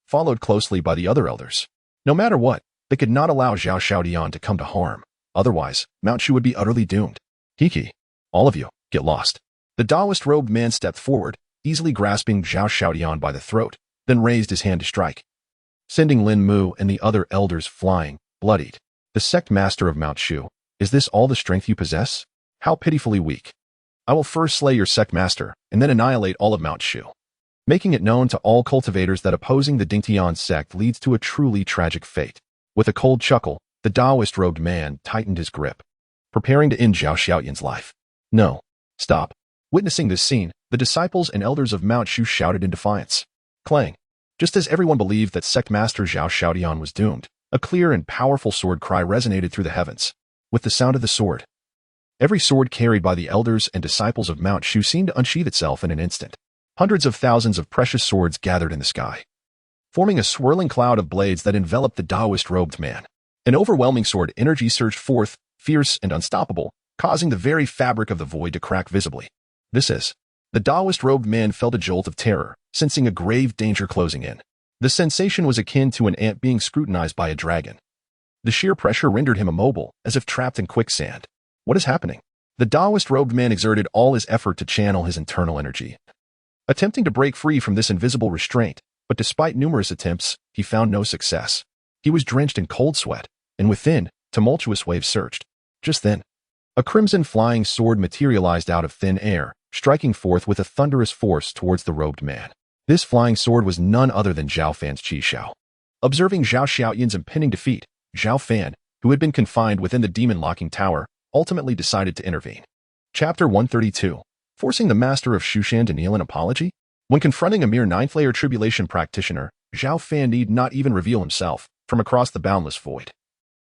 followed closely by the other elders. No matter what, They could not allow Zhao Xiaodian to come to harm. Otherwise, Mount Shu would be utterly doomed. Hiki. All of you, get lost. The Taoist-robed man stepped forward, easily grasping Zhao Xiaodian by the throat, then raised his hand to strike, sending Lin Mu and the other elders flying, bloodied. The sect master of Mount Shu, is this all the strength you possess? How pitifully weak. I will first slay your sect master, and then annihilate all of Mount Shu. Making it known to all cultivators that opposing the Dingtian sect leads to a truly tragic fate. With a cold chuckle, the Taoist-robed man tightened his grip, preparing to end Zhao Xiaoyan's life. No. Stop. Witnessing this scene, the disciples and elders of Mount Shu shouted in defiance. Clang. Just as everyone believed that sect master Zhao Xiaodian was doomed, a clear and powerful sword cry resonated through the heavens. With the sound of the sword, every sword carried by the elders and disciples of Mount Shu seemed to unsheath itself in an instant. Hundreds of thousands of precious swords gathered in the sky, forming a swirling cloud of blades that enveloped the Taoist-robed man. An overwhelming sword energy surged forth, fierce and unstoppable, causing the very fabric of the void to crack visibly. This is. The Taoist-robed man felt a jolt of terror, sensing a grave danger closing in. The sensation was akin to an ant being scrutinized by a dragon. The sheer pressure rendered him immobile, as if trapped in quicksand. What is happening? The Taoist-robed man exerted all his effort to channel his internal energy, attempting to break free from this invisible restraint, but despite numerous attempts, he found no success. He was drenched in cold sweat, and within, tumultuous waves surged. Just then, a crimson flying sword materialized out of thin air, striking forth with a thunderous force towards the robed man. This flying sword was none other than Zhao Fan's Qi Shao. Observing Zhao Xiaoyan's impending defeat, Zhao Fan, who had been confined within the demon-locking tower, ultimately decided to intervene. Chapter 132. Forcing the master of Shushan to kneel in apology? When confronting a mere ninth-layer tribulation practitioner, Zhao Fan need not even reveal himself from across the boundless void.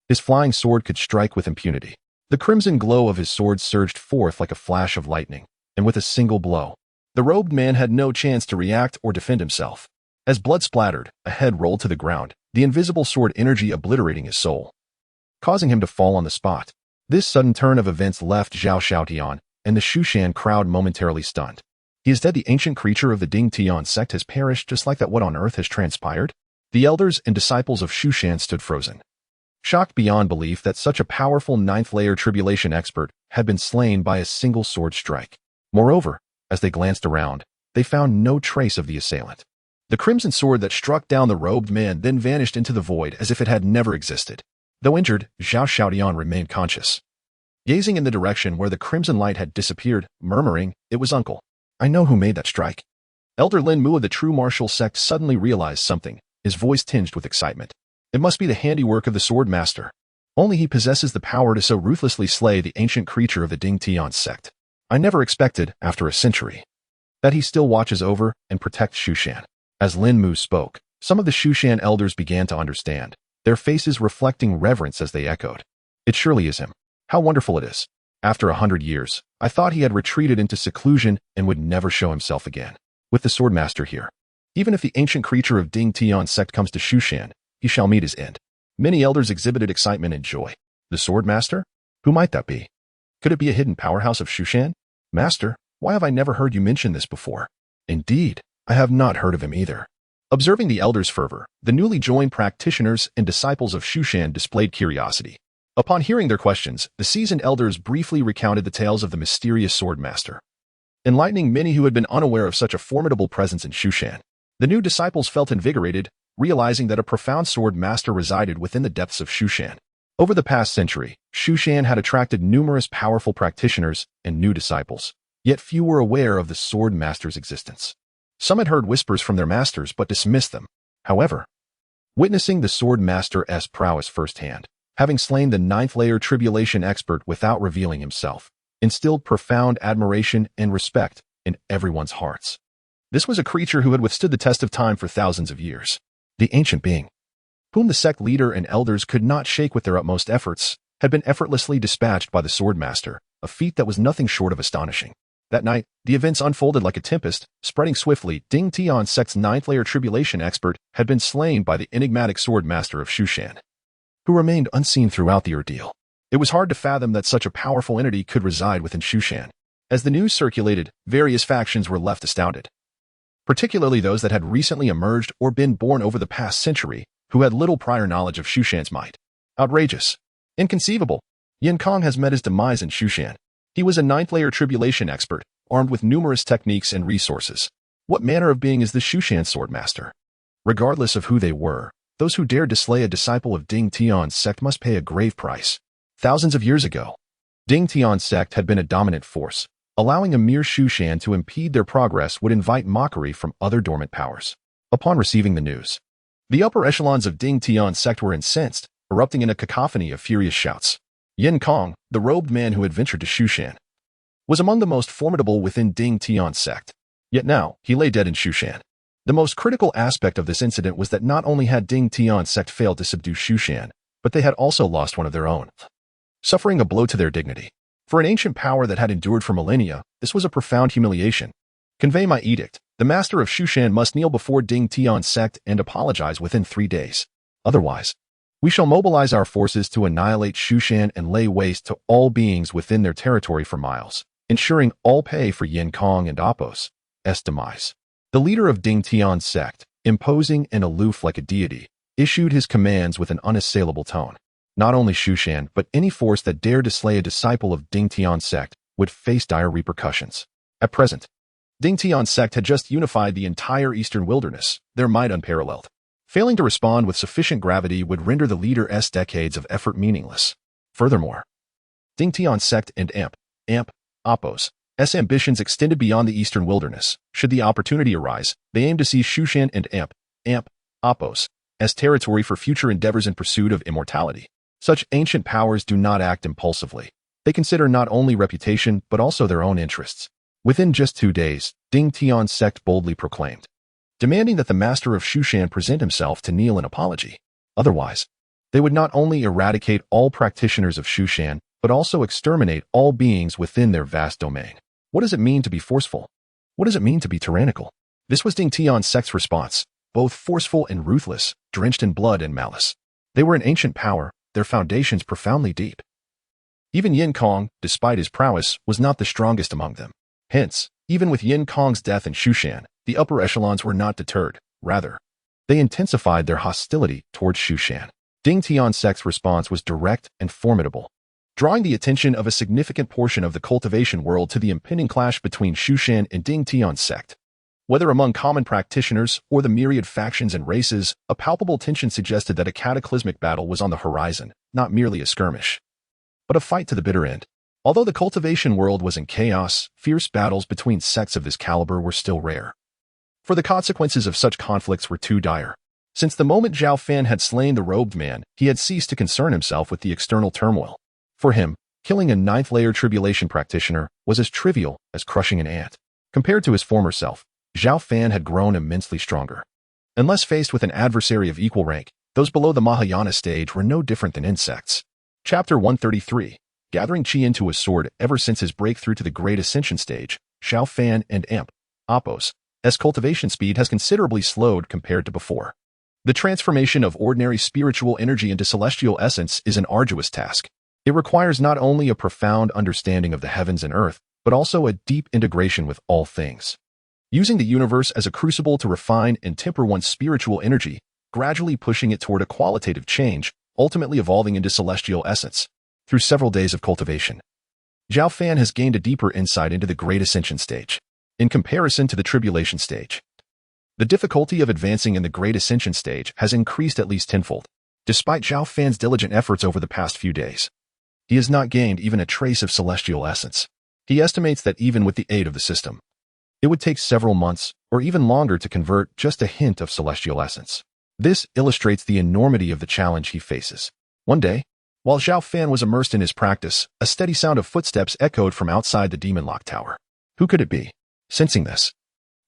His flying sword could strike with impunity. The crimson glow of his sword surged forth like a flash of lightning, and with a single blow, the robed man had no chance to react or defend himself. As blood splattered, a head rolled to the ground, the invisible sword energy obliterating his soul, causing him to fall on the spot. This sudden turn of events left Zhao Xiaotian and the Shushan crowd momentarily stunned. He is dead. The ancient creature of the Dingtian sect has perished just like that. What on earth has transpired? The elders and disciples of Shushan stood frozen, shocked beyond belief that such a powerful ninth-layer tribulation expert had been slain by a single sword strike. Moreover, as they glanced around, they found no trace of the assailant. The crimson sword that struck down the robed man then vanished into the void as if it had never existed. Though injured, Zhao Xiaodian remained conscious, gazing in the direction where the crimson light had disappeared, murmuring, "It was Uncle. I know who made that strike." Elder Lin Mu of the true martial sect suddenly realized something, his voice tinged with excitement. It must be the handiwork of the sword master. Only he possesses the power to so ruthlessly slay the ancient creature of the Dingtian sect. I never expected, after a century, that he still watches over and protects Shushan. As Lin Mu spoke, some of the Shushan elders began to understand, their faces reflecting reverence as they echoed, "It surely is him. How wonderful it is. After 100 years, I thought he had retreated into seclusion and would never show himself again. With the swordmaster here, even if the ancient creature of Dingtian sect comes to Shushan, he shall meet his end." Many elders exhibited excitement and joy. The swordmaster? Who might that be? Could it be a hidden powerhouse of Shushan? Master, why have I never heard you mention this before? Indeed, I have not heard of him either. Observing the elders' fervor, the newly joined practitioners and disciples of Shushan displayed curiosity. Upon hearing their questions, the seasoned elders briefly recounted the tales of the mysterious swordmaster, enlightening many who had been unaware of such a formidable presence in Shushan. The new disciples felt invigorated, realizing that a profound sword master resided within the depths of Shushan. Over the past century, Shushan had attracted numerous powerful practitioners and new disciples, yet few were aware of the sword master's existence. Some had heard whispers from their masters but dismissed them. However, witnessing the sword master's prowess firsthand, having slain the ninth-layer tribulation expert without revealing himself, instilled profound admiration and respect in everyone's hearts. This was a creature who had withstood the test of time for thousands of years. The ancient being, whom the sect leader and elders could not shake with their utmost efforts, had been effortlessly dispatched by the swordmaster, a feat that was nothing short of astonishing. That night, the events unfolded like a tempest, spreading swiftly. Dingtian sect's ninth-layer tribulation expert had been slain by the enigmatic swordmaster of Shushan, who remained unseen throughout the ordeal. It was hard to fathom that such a powerful entity could reside within Shushan. As the news circulated, various factions were left astounded, particularly those that had recently emerged or been born over the past century, who had little prior knowledge of Shushan's might. Outrageous. Inconceivable. Yin Kong has met his demise in Shushan. He was a ninth-layer tribulation expert, armed with numerous techniques and resources. What manner of being is the Shushan sword master? Regardless of who they were, those who dared to slay a disciple of Ding Tian's sect must pay a grave price. Thousands of years ago, Ding Tian's sect had been a dominant force. Allowing a mere Shushan to impede their progress would invite mockery from other dormant powers. Upon receiving the news, the upper echelons of Ding Tian's sect were incensed, erupting in a cacophony of furious shouts. Yin Kong, the robed man who had ventured to Shushan, was among the most formidable within Ding Tian's sect. Yet now, he lay dead in Shushan. The most critical aspect of this incident was that not only had Ding Tian's sect failed to subdue Shushan, but they had also lost one of their own, suffering a blow to their dignity. For an ancient power that had endured for millennia, this was a profound humiliation. Convey my edict. The master of Shushan must kneel before Ding Tian's sect and apologize within 3 days. Otherwise, we shall mobilize our forces to annihilate Shushan and lay waste to all beings within their territory for miles, ensuring all pay for Yin Kong and Apos' demise. The leader of Ding Tian's sect, imposing and aloof like a deity, issued his commands with an unassailable tone. Not only Shushan, but any force that dared to slay a disciple of Ding Tian's sect would face dire repercussions. At present, Ding Tian's sect had just unified the entire eastern wilderness, their might unparalleled. Failing to respond with sufficient gravity would render the leader's decades of effort meaningless. Furthermore, Ding Tian's sect and Apos' ambitions extended beyond the eastern wilderness. Should the opportunity arise, they aim to seize Shushan and Apos' territory for future endeavors in pursuit of immortality. Such ancient powers do not act impulsively. They consider not only reputation, but also their own interests. Within just 2 days, Ding Tian's sect boldly proclaimed, demanding that the master of Shushan present himself to kneel in apology. Otherwise, they would not only eradicate all practitioners of Shushan, but also exterminate all beings within their vast domain. What does it mean to be forceful? What does it mean to be tyrannical? This was Ding Tian's sect's response, both forceful and ruthless, drenched in blood and malice. They were an ancient power, their foundations profoundly deep. Even Yin Kong, despite his prowess, was not the strongest among them. Hence, even with Yin Kong's death in Shushan, the upper echelons were not deterred. Rather, they intensified their hostility towards Shushan. Ding Tian's sect's response was direct and formidable, drawing the attention of a significant portion of the cultivation world to the impending clash between Shushan and Ding Tian's sect. Whether among common practitioners or the myriad factions and races, a palpable tension suggested that a cataclysmic battle was on the horizon, not merely a skirmish, but a fight to the bitter end. Although the cultivation world was in chaos, fierce battles between sects of this caliber were still rare. For the consequences of such conflicts were too dire. Since the moment Zhao Fan had slain the robed man, he had ceased to concern himself with the external turmoil. For him, killing a ninth-layer tribulation practitioner was as trivial as crushing an ant. Compared to his former self, Zhao Fan had grown immensely stronger. Unless faced with an adversary of equal rank, those below the Mahayana stage were no different than insects. Chapter 133. Gathering chi into a sword. Ever since his breakthrough to the Great Ascension stage, Zhao Fan and Apos' cultivation speed has considerably slowed compared to before. The transformation of ordinary spiritual energy into celestial essence is an arduous task. It requires not only a profound understanding of the heavens and earth, but also a deep integration with all things. Using the universe as a crucible to refine and temper one's spiritual energy, gradually pushing it toward a qualitative change, ultimately evolving into celestial essence. Through several days of cultivation, Zhao Fan has gained a deeper insight into the Great Ascension stage. In comparison to the Tribulation stage, the difficulty of advancing in the Great Ascension stage has increased at least tenfold. Despite Zhao Fan's diligent efforts over the past few days, he has not gained even a trace of celestial essence. He estimates that even with the aid of the system, it would take several months or even longer to convert just a hint of celestial essence. This illustrates the enormity of the challenge he faces. One day, while Zhao Fan was immersed in his practice, a steady sound of footsteps echoed from outside the Demon Lock Tower. Who could it be? Sensing this,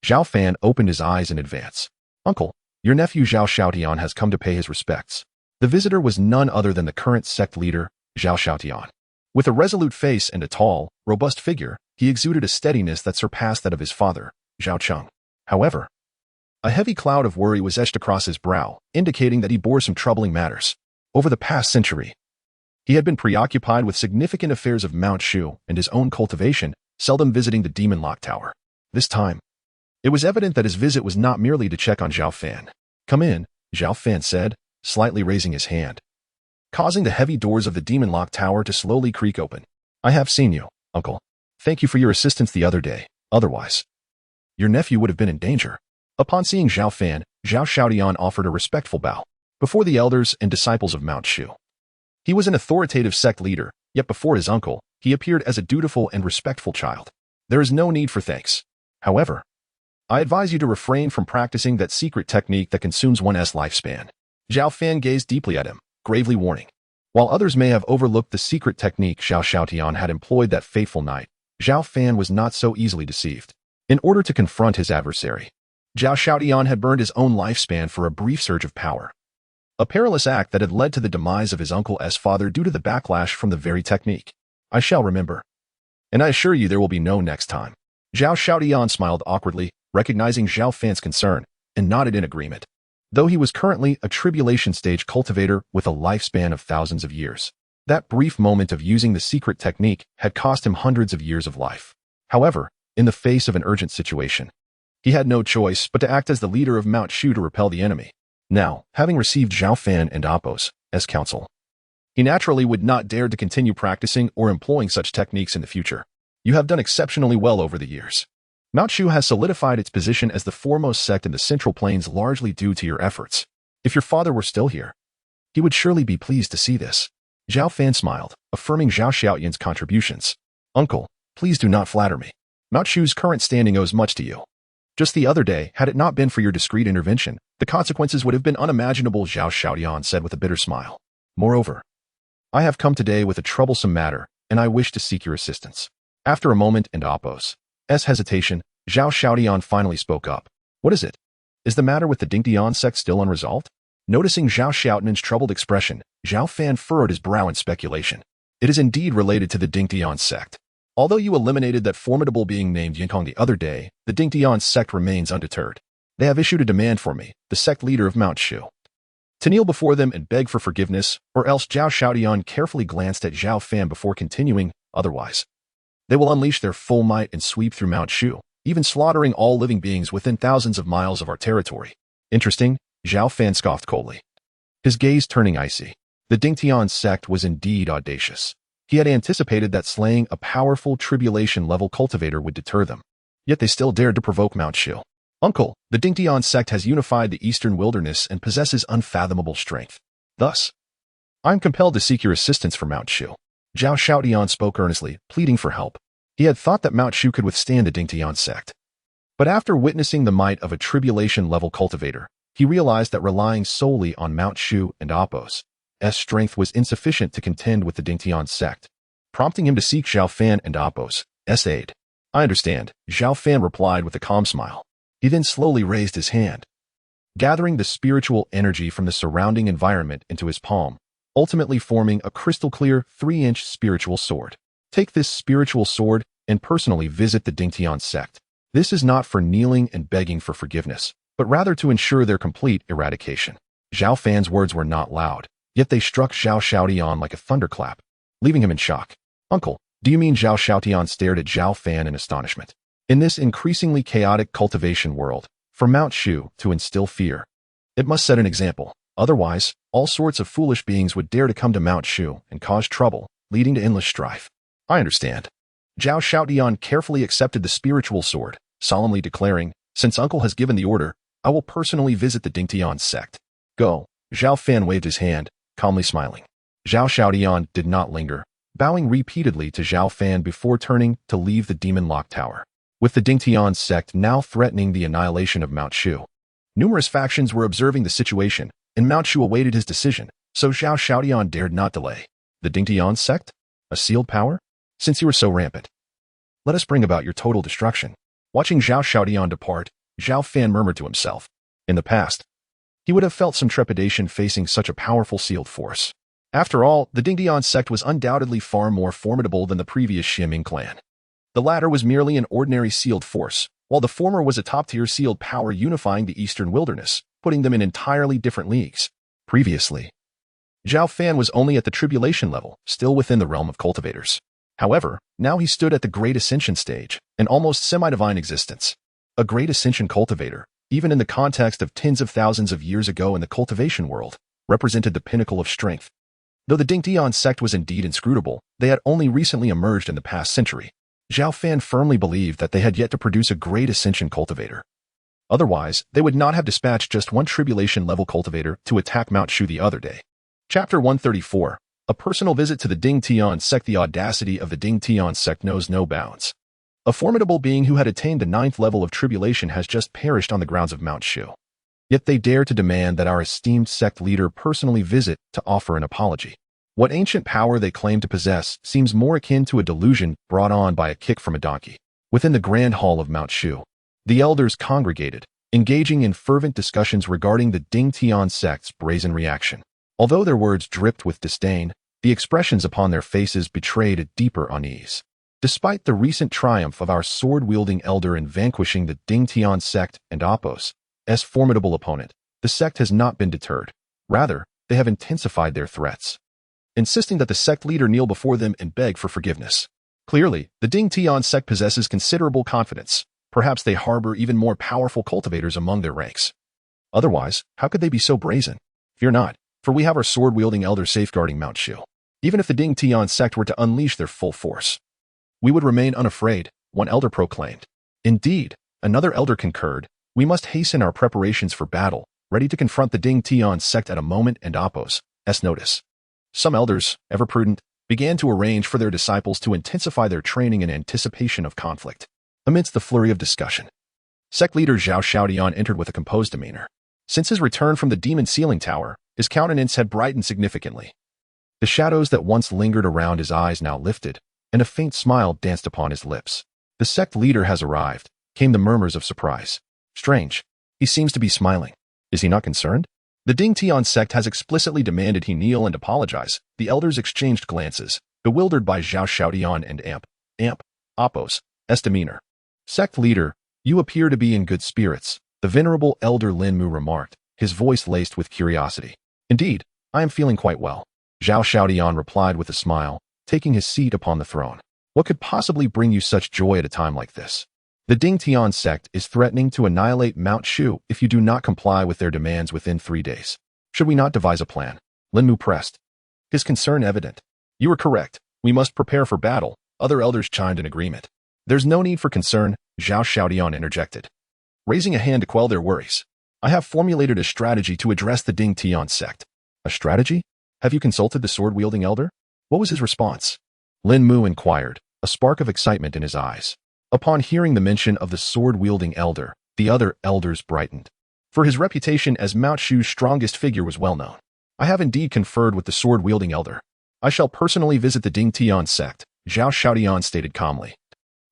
Zhao Fan opened his eyes in advance. Uncle, your nephew Zhao Xiaotian has come to pay his respects. The visitor was none other than the current sect leader, Zhao Xiaotian. With a resolute face and a tall, robust figure, he exuded a steadiness that surpassed that of his father, Zhao Cheng. However, a heavy cloud of worry was etched across his brow, indicating that he bore some troubling matters. Over the past century, he had been preoccupied with significant affairs of Mount Shu and his own cultivation, seldom visiting the Demon Lock Tower. This time, it was evident that his visit was not merely to check on Zhao Fan. Come in, Zhao Fan said, slightly raising his hand, causing the heavy doors of the demon lock tower to slowly creak open. I have seen you, uncle. Thank you for your assistance the other day. Otherwise, your nephew would have been in danger. Upon seeing Zhao Fan, Zhao Xiaodian offered a respectful bow before the elders and disciples of Mount Shu. He was an authoritative sect leader, yet before his uncle, he appeared as a dutiful and respectful child. There is no need for thanks. However, I advise you to refrain from practicing that secret technique that consumes one's lifespan. Zhao Fan gazed deeply at him, gravely warning. While others may have overlooked the secret technique Zhao Xiaotian had employed that fateful night, Zhao Fan was not so easily deceived. In order to confront his adversary, Zhao Xiaotian had burned his own lifespan for a brief surge of power. A perilous act that had led to the demise of his uncle's father due to the backlash from the very technique. I shall remember. And I assure you there will be no next time. Zhao Xiaotian smiled awkwardly, recognizing Zhao Fan's concern, and nodded in agreement. Though he was currently a tribulation-stage cultivator with a lifespan of thousands of years, that brief moment of using the secret technique had cost him hundreds of years of life. However, in the face of an urgent situation, he had no choice but to act as the leader of Mount Shu to repel the enemy. Now, having received Zhao Fan and Appos as counsel, he naturally would not dare to continue practicing or employing such techniques in the future. You have done exceptionally well over the years. Mount Shu has solidified its position as the foremost sect in the Central Plains largely due to your efforts. If your father were still here, he would surely be pleased to see this. Zhao Fan smiled, affirming Zhao Xiaoyan's contributions. Uncle, please do not flatter me. Mount Shu's current standing owes much to you. Just the other day, had it not been for your discreet intervention, the consequences would have been unimaginable, Zhao Xiaodian said with a bitter smile. Moreover, I have come today with a troublesome matter, and I wish to seek your assistance. After a moment and Appos' hesitation, Zhao Xiaodian finally spoke up. What is it? Is the matter with the Dingtian sect still unresolved? Noticing Zhao Xiaotian's troubled expression, Zhao Fan furrowed his brow in speculation. It is indeed related to the Dingtian sect. Although you eliminated that formidable being named Yinkong the other day, the Dingtian sect remains undeterred. They have issued a demand for me, the sect leader of Mount Shu, to kneel before them and beg for forgiveness, or else. Zhao Xiaodian carefully glanced at Zhao Fan before continuing. Otherwise, they will unleash their full might and sweep through Mount Shu, even slaughtering all living beings within thousands of miles of our territory. Interesting, Zhao Fan scoffed coldly, his gaze turning icy. The Dingtian sect was indeed audacious. He had anticipated that slaying a powerful tribulation-level cultivator would deter them. Yet they still dared to provoke Mount Shu. Uncle, the Dingtian sect has unified the eastern wilderness and possesses unfathomable strength. Thus, I am compelled to seek your assistance for Mount Shu. Zhao Xiaodian spoke earnestly, pleading for help. He had thought that Mount Shu could withstand the Dingtian sect. But after witnessing the might of a tribulation-level cultivator, he realized that relying solely on Mount Shu and Appos' strength was insufficient to contend with the Dingtian sect, prompting him to seek Zhao Fan and Appos' aid. I understand, Zhao Fan replied with a calm smile. He then slowly raised his hand, gathering the spiritual energy from the surrounding environment into his palm, ultimately forming a crystal-clear 3-inch spiritual sword. Take this spiritual sword and personally visit the Dingtian sect. This is not for kneeling and begging for forgiveness, but rather to ensure their complete eradication. Zhao Fan's words were not loud, yet they struck Zhao Xiaodian like a thunderclap, leaving him in shock. Uncle, do you mean? Zhao Xiaodian stared at Zhao Fan in astonishment. In this increasingly chaotic cultivation world, for Mount Shu to instill fear, it must set an example. Otherwise, all sorts of foolish beings would dare to come to Mount Shu and cause trouble, leading to endless strife. I understand. Zhao Xiaodian carefully accepted the spiritual sword, solemnly declaring, since Uncle has given the order, I will personally visit the Dingtian sect. Go. Zhao Fan waved his hand, calmly smiling. Zhao Xiaodian did not linger, bowing repeatedly to Zhao Fan before turning to leave the demon lock tower. With the Dingtian sect now threatening the annihilation of Mount Shu, numerous factions were observing the situation, and Mount Shu awaited his decision, so Zhao Xiaodian dared not delay. The Dingtian sect? A sealed power? Since you were so rampant, let us bring about your total destruction. Watching Zhao Xiaodian depart, Zhao Fan murmured to himself. In the past, he would have felt some trepidation facing such a powerful sealed force. After all, the Dingtian sect was undoubtedly far more formidable than the previous Ximing clan. The latter was merely an ordinary sealed force, while the former was a top-tier sealed power unifying the eastern wilderness, putting them in entirely different leagues. Previously, Zhao Fan was only at the tribulation level, still within the realm of cultivators. However, now he stood at the Great Ascension stage, an almost semi-divine existence. A Great Ascension cultivator, even in the context of tens of thousands of years ago in the cultivation world, represented the pinnacle of strength. Though the Dingtian sect was indeed inscrutable, they had only recently emerged in the past century. Zhao Fan firmly believed that they had yet to produce a great ascension cultivator. Otherwise, they would not have dispatched just one tribulation-level cultivator to attack Mount Shu the other day. Chapter 134. A personal visit to the Dingtian sect. The audacity of the Dingtian sect knows no bounds. A formidable being who had attained the 9th level of tribulation has just perished on the grounds of Mount Shu. Yet they dare to demand that our esteemed sect leader personally visit to offer an apology. What ancient power they claim to possess seems more akin to a delusion brought on by a kick from a donkey. Within the grand hall of Mount Shu, the elders congregated, engaging in fervent discussions regarding the Dingtian sect's brazen reaction. Although their words dripped with disdain, the expressions upon their faces betrayed a deeper unease. Despite the recent triumph of our sword-wielding elder in vanquishing the Dingtian sect and Appos' formidable opponent, the sect has not been deterred. Rather, they have intensified their threats, insisting that the sect leader kneel before them and beg for forgiveness. Clearly, the Dingtian sect possesses considerable confidence. Perhaps they harbor even more powerful cultivators among their ranks. Otherwise, how could they be so brazen? Fear not, for we have our sword-wielding elder safeguarding Mount Shu. Even if the Dingtian sect were to unleash their full force, we would remain unafraid, one elder proclaimed. Indeed, another elder concurred. We must hasten our preparations for battle, ready to confront the Dingtian sect at a moment and Appos' notice. Some elders, ever prudent, began to arrange for their disciples to intensify their training in anticipation of conflict. Amidst the flurry of discussion, sect leader Zhao Xiaodian entered with a composed demeanor. Since his return from the demon ceiling tower, his countenance had brightened significantly. The shadows that once lingered around his eyes now lifted, and a faint smile danced upon his lips. The sect leader has arrived, came the murmurs of surprise. Strange. He seems to be smiling. Is he not concerned? The Dingtian sect has explicitly demanded he kneel and apologize. The elders exchanged glances, bewildered by Zhao Xiaodian and Appos' demeanor. Sect leader, you appear to be in good spirits, the venerable elder Lin Mu remarked, his voice laced with curiosity. Indeed, I am feeling quite well, Zhao Xiaodian replied with a smile, taking his seat upon the throne. What could possibly bring you such joy at a time like this? The Dingtian sect is threatening to annihilate Mount Shu if you do not comply with their demands within 3 days. Should we not devise a plan? Lin Mu pressed, his concern evident. You are correct. We must prepare for battle. Other elders chimed in agreement. There's no need for concern, Zhao Xiaodian interjected, raising a hand to quell their worries. I have formulated a strategy to address the Dingtian sect. A strategy? Have you consulted the sword-wielding elder? What was his response? Lin Mu inquired, a spark of excitement in his eyes. Upon hearing the mention of the sword-wielding elder, the other elders brightened. For his reputation as Mount Shu's strongest figure was well known. I have indeed conferred with the sword-wielding elder. I shall personally visit the Dingtian sect, Zhao Xiaodian stated calmly,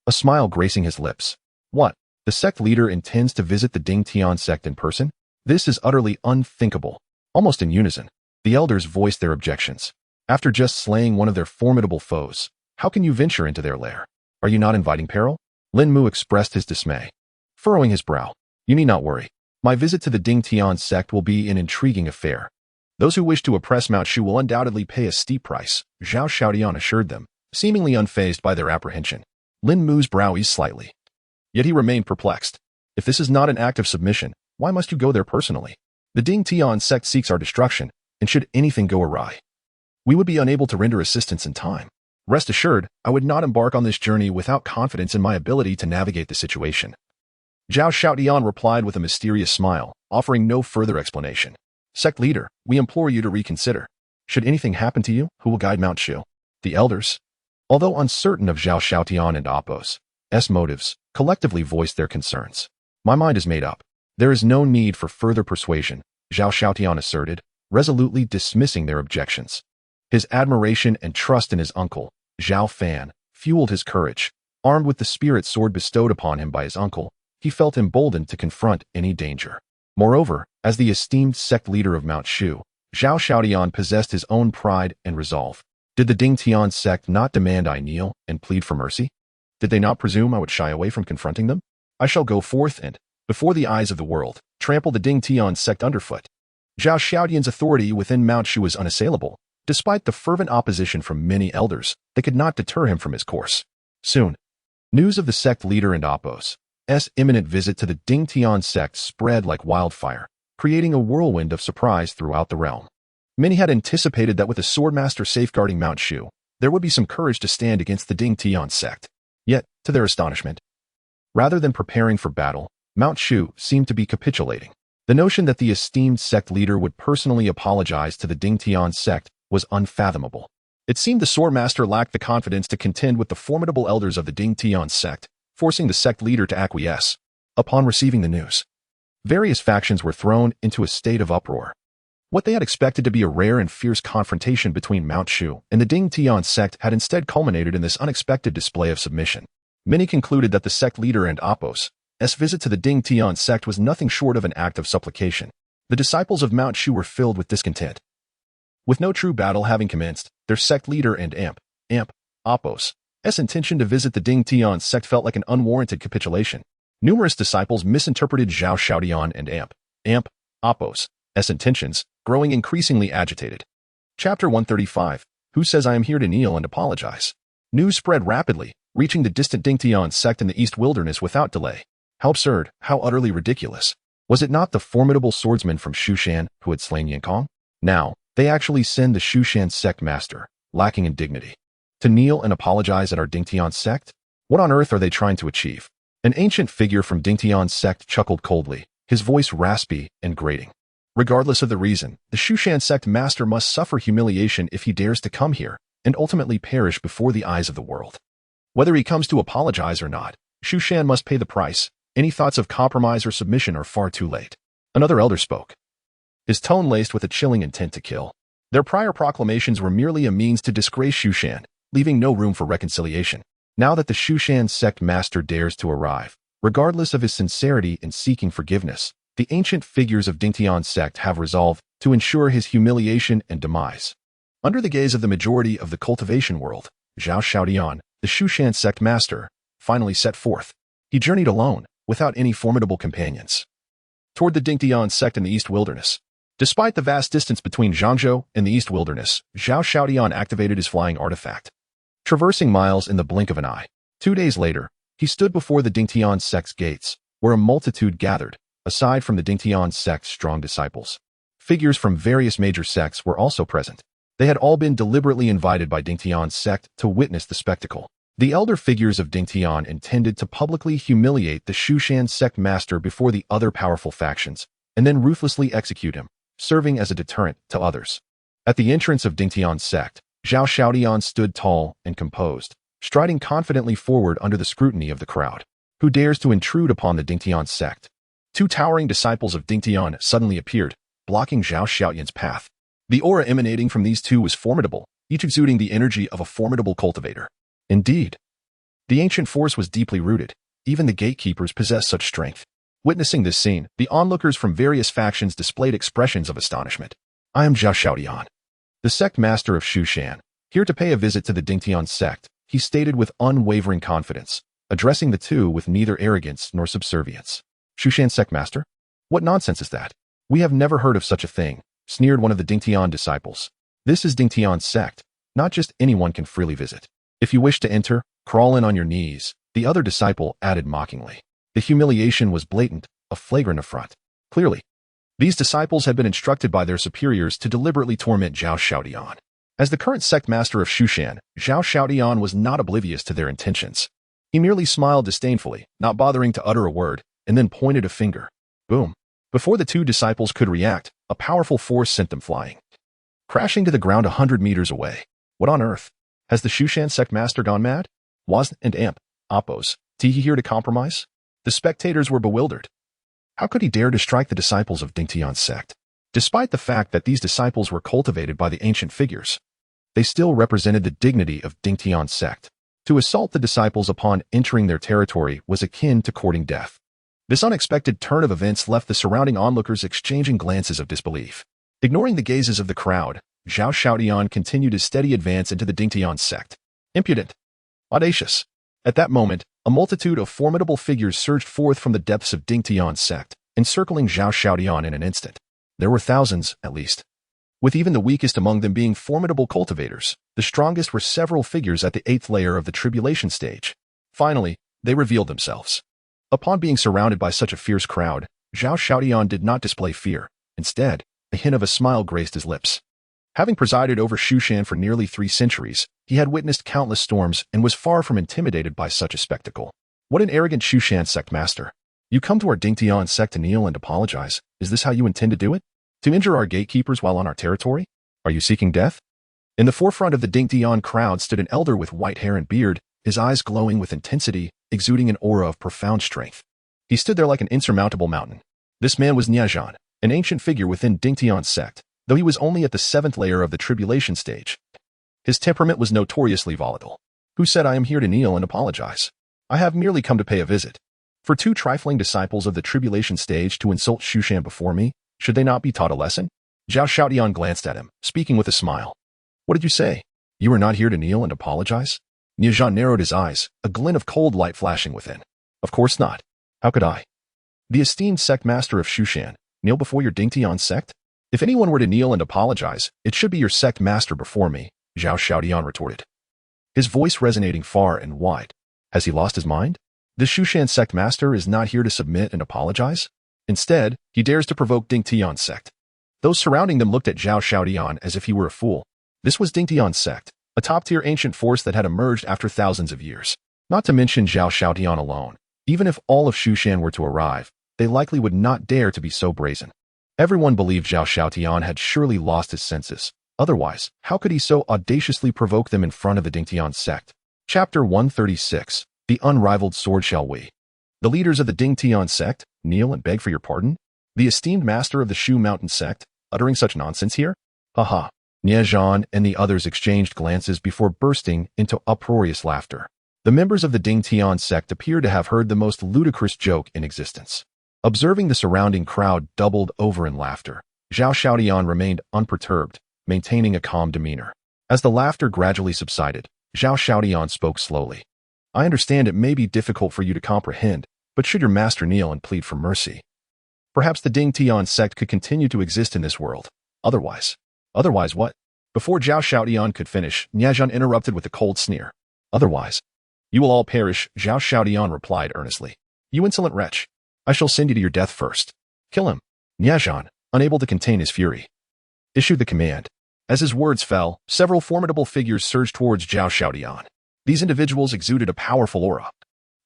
a smile gracing his lips. What? The sect leader intends to visit the Dingtian sect in person? This is utterly unthinkable. Almost in unison, the elders voiced their objections. After just slaying one of their formidable foes, how can you venture into their lair? Are you not inviting peril? Lin Mu expressed his dismay, furrowing his brow. You need not worry. My visit to the Dingtian sect will be an intriguing affair. Those who wish to oppress Mount Shu will undoubtedly pay a steep price, Zhao Xiaodian assured them, seemingly unfazed by their apprehension. Lin Mu's brow eased slightly. Yet he remained perplexed. If this is not an act of submission, why must you go there personally? The Dingtian sect seeks our destruction, and should anything go awry, we would be unable to render assistance in time. Rest assured, I would not embark on this journey without confidence in my ability to navigate the situation. Zhao Xiaodian replied with a mysterious smile, offering no further explanation. Sect leader, we implore you to reconsider. Should anything happen to you, who will guide Mount Shu? The elders, although uncertain of Zhao Xiaodian and Appos' motives, collectively voiced their concerns. My mind is made up. There is no need for further persuasion, Zhao Xiaodian asserted, resolutely dismissing their objections. His admiration and trust in his uncle, Zhao Fan, fueled his courage. Armed with the spirit sword bestowed upon him by his uncle, he felt emboldened to confront any danger. Moreover, as the esteemed sect leader of Mount Shu, Zhao Xiaodian possessed his own pride and resolve. Did the Dingtian sect not demand I kneel and plead for mercy? Did they not presume I would shy away from confronting them? I shall go forth and, before the eyes of the world, trample the Dingtian sect underfoot. Zhao Xiaodian's authority within Mount Shu was unassailable. Despite the fervent opposition from many elders, they could not deter him from his course. Soon, news of the sect leader and Appos' imminent visit to the Dingtian sect spread like wildfire, creating a whirlwind of surprise throughout the realm. Many had anticipated that with a swordmaster safeguarding Mount Shu, there would be some courage to stand against the Ding Tian sect. Yet, to their astonishment, rather than preparing for battle, Mount Shu seemed to be capitulating. The notion that the esteemed sect leader would personally apologize to the Ding Tian sect was unfathomable. It seemed the swordmaster lacked the confidence to contend with the formidable elders of the Ding Tian sect, forcing the sect leader to acquiesce. Upon receiving the news, various factions were thrown into a state of uproar. What they had expected to be a rare and fierce confrontation between Mount Shu and the Ding Tian sect had instead culminated in this unexpected display of submission. Many concluded that the sect leader and Apos' visit to the Ding Tian sect was nothing short of an act of supplication. The disciples of Mount Shu were filled with discontent. With no true battle having commenced, their sect leader and Apos' intention to visit the Ding Tian sect felt like an unwarranted capitulation. Numerous disciples misinterpreted Zhao Xiaodian and Apos' intentions, growing increasingly agitated. Chapter 135. Who says I am here to kneel and apologize? News spread rapidly, reaching the distant Ding Tian sect in the East Wilderness without delay. How absurd, how utterly ridiculous. Was it not the formidable swordsman from Shushan who had slain Yankong? Now, they actually send the Shushan sect master, lacking in dignity, to kneel and apologize at our Ding Tian sect? What on earth are they trying to achieve? An ancient figure from Ding Tian sect chuckled coldly, his voice raspy and grating. Regardless of the reason, the Shushan sect master must suffer humiliation if he dares to come here, and ultimately perish before the eyes of the world. Whether he comes to apologize or not, Shushan must pay the price. Any thoughts of compromise or submission are far too late. Another elder spoke, his tone laced with a chilling intent to kill. Their prior proclamations were merely a means to disgrace Shushan, leaving no room for reconciliation. Now that the Shushan sect master dares to arrive, regardless of his sincerity in seeking forgiveness, the ancient figures of Ding Tian sect have resolved to ensure his humiliation and demise. Under the gaze of the majority of the cultivation world, Zhao Xiaodian, the Shushan sect master, finally set forth. He journeyed alone, without any formidable companions, toward the Ding Tian sect in the East Wilderness. Despite the vast distance between Zhangzhou and the East Wilderness, Zhao Xiaodian activated his flying artifact, traversing miles in the blink of an eye. 2 days later, he stood before the Ding Tian sect's gates, where a multitude gathered. Aside from the Ding Tian sect's strong disciples, figures from various major sects were also present. They had all been deliberately invited by Ding Tian sect to witness the spectacle. The elder figures of Ding Tian intended to publicly humiliate the Shushan sect master before the other powerful factions, and then ruthlessly execute him, serving as a deterrent to others. At the entrance of Ding Tian sect, Zhao Xiaodian stood tall and composed, striding confidently forward under the scrutiny of the crowd. Who dares to intrude upon the Ding Tian sect? 2 towering disciples of Ding Tian suddenly appeared, blocking Zhao Xiaodian's path. The aura emanating from these two was formidable, each exuding the energy of a formidable cultivator. Indeed, the ancient force was deeply rooted. Even the gatekeepers possessed such strength. Witnessing this scene, the onlookers from various factions displayed expressions of astonishment. I am Zhao Xiaodian, the sect master of Shushan, here to pay a visit to the Ding Tian sect, he stated with unwavering confidence, addressing the two with neither arrogance nor subservience. Shushan sect master? What nonsense is that? We have never heard of such a thing, sneered one of the Ding Tian disciples. This is Ding Tian's sect. Not just anyone can freely visit. If you wish to enter, crawl in on your knees, the other disciple added mockingly. The humiliation was blatant, a flagrant affront. Clearly, these disciples had been instructed by their superiors to deliberately torment Zhao Xiaodian. As the current sect master of Shushan, Zhao Xiaodian was not oblivious to their intentions. He merely smiled disdainfully, not bothering to utter a word, and then pointed a finger. Boom. Before the 2 disciples could react, a powerful force sent them flying, crashing to the ground 100 meters away. What on earth? Has the Shushan sect master gone mad? Was and Apos he here to compromise? The spectators were bewildered. How could he dare to strike the disciples of Ding Tian sect? Despite the fact that these disciples were cultivated by the ancient figures, they still represented the dignity of Ding Tian sect. To assault the disciples upon entering their territory was akin to courting death. This unexpected turn of events left the surrounding onlookers exchanging glances of disbelief. Ignoring the gazes of the crowd, Zhao Xiaodian continued his steady advance into the Ding Tian sect. Impudent. Audacious. At that moment, a multitude of formidable figures surged forth from the depths of Ding Tian sect, encircling Zhao Xiaodian in an instant. There were thousands, at least. With even the weakest among them being formidable cultivators, the strongest were several figures at the 8th layer of the tribulation stage. Finally, they revealed themselves. Upon being surrounded by such a fierce crowd, Zhao Xiaodian did not display fear. Instead, a hint of a smile graced his lips. Having presided over Shushan for nearly 3 centuries, he had witnessed countless storms and was far from intimidated by such a spectacle. What an arrogant Shushan sect master. You come to our Dingtian sect to kneel and apologize. Is this how you intend to do it? To injure our gatekeepers while on our territory? Are you seeking death? In the forefront of the Dingtian crowd stood an elder with white hair and beard, his eyes glowing with intensity, exuding an aura of profound strength. He stood there like an insurmountable mountain. This man was Niajan, an ancient figure within Dingtian sect, though he was only at the 7th layer of the tribulation stage. His temperament was notoriously volatile. Who said I am here to kneel and apologize? I have merely come to pay a visit. For 2 trifling disciples of the tribulation stage to insult Shushan before me, should they not be taught a lesson? Zhao Shaotian glanced at him, speaking with a smile. What did you say? You are not here to kneel and apologize? Niajan narrowed his eyes, a glint of cold light flashing within. Of course not. How could I? The esteemed sect master of Shushan, kneel before your Dingtian sect? If anyone were to kneel and apologize, it should be your sect master before me, Zhao Shaotian retorted. His voice resonating far and wide. Has he lost his mind? The Shushan sect master is not here to submit and apologize. Instead, he dares to provoke Dingtian sect. Those surrounding them looked at Zhao Shaotian as if he were a fool. This was Dingtian sect, a top-tier ancient force that had emerged after thousands of years. Not to mention Zhao Shaotian alone. Even if all of Shushan were to arrive, they likely would not dare to be so brazen. Everyone believed Zhao Shaotian had surely lost his senses. Otherwise, how could he so audaciously provoke them in front of the Dingtian sect? Chapter 136. The Unrivaled Sword. Shall we, the leaders of the Dingtian sect, kneel and beg for your pardon? The esteemed master of the Shu Mountain sect, uttering such nonsense here? Haha. Niajan and the others exchanged glances before bursting into uproarious laughter. The members of the Dingtian sect appeared to have heard the most ludicrous joke in existence. Observing the surrounding crowd doubled over in laughter, Zhao Shaotian remained unperturbed, maintaining a calm demeanor. As the laughter gradually subsided, Zhao Shaotian spoke slowly. I understand it may be difficult for you to comprehend, but should your master kneel and plead for mercy? Perhaps the Dingtian sect could continue to exist in this world. Otherwise what? Before Zhao Shaotian could finish, Niajan interrupted with a cold sneer. Otherwise, you will all perish, Zhao Shaotian replied earnestly. You insolent wretch. I shall send you to your death first. Kill him. Niajan, unable to contain his fury, issued the command. As his words fell, several formidable figures surged towards Zhao Shaotian. These individuals exuded a powerful aura,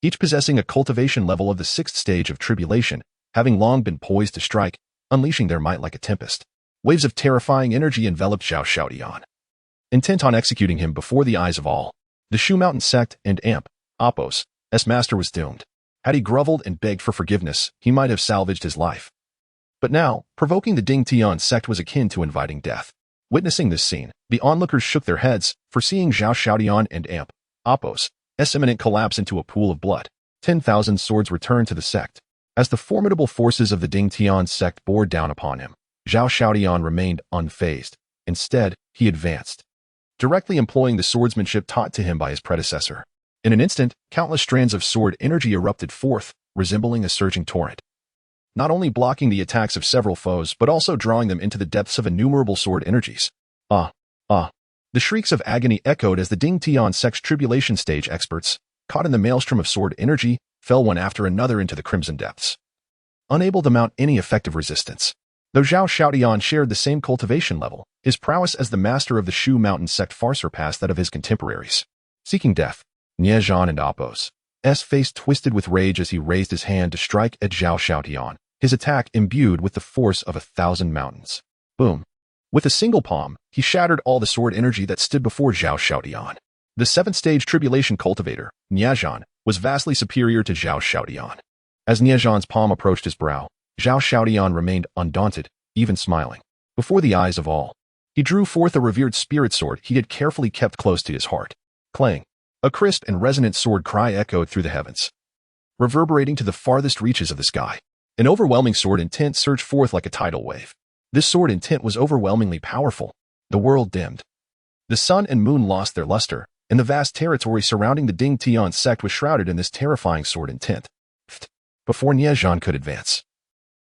each possessing a cultivation level of the 6th stage of tribulation, having long been poised to strike, unleashing their might like a tempest. Waves of terrifying energy enveloped Zhao Shaotian, intent on executing him before the eyes of all. The Shu Mountain sect and Appos' master was doomed. Had he groveled and begged for forgiveness, he might have salvaged his life. But now, provoking the Dingtian sect was akin to inviting death. Witnessing this scene, the onlookers shook their heads, foreseeing Zhao Shaotian and Appos' imminent collapse into a pool of blood. 10,000 swords returned to the sect. As the formidable forces of the Dingtian sect bore down upon him, Zhao Shaotian remained unfazed. Instead, he advanced, directly employing the swordsmanship taught to him by his predecessor. In an instant, countless strands of sword energy erupted forth, resembling a surging torrent, not only blocking the attacks of several foes but also drawing them into the depths of innumerable sword energies. The shrieks of agony echoed as the Dingtian sect's tribulation stage experts, caught in the maelstrom of sword energy, fell one after another into the crimson depths, unable to mount any effective resistance. Though Zhao Shaotian shared the same cultivation level, his prowess as the master of the Shu Mountain sect far surpassed that of his contemporaries. Seeking death, Niajan and Appos' face twisted with rage as he raised his hand to strike at Zhao Shaotian, his attack imbued with the force of 1,000 mountains. Boom. With a single palm, he shattered all the sword energy that stood before Zhao Shaotian. The 7th stage tribulation cultivator, Niajan, was vastly superior to Zhao Shaotian. As Niajan's palm approached his brow, Zhao Shaotian remained undaunted, even smiling. Before the eyes of all, he drew forth a revered spirit sword he had carefully kept close to his heart. Clang! A crisp and resonant sword cry echoed through the heavens, reverberating to the farthest reaches of the sky. An overwhelming sword intent surged forth like a tidal wave. This sword intent was overwhelmingly powerful. The world dimmed. The sun and moon lost their luster, and the vast territory surrounding the Dingtian sect was shrouded in this terrifying sword intent. Before Niajan could advance,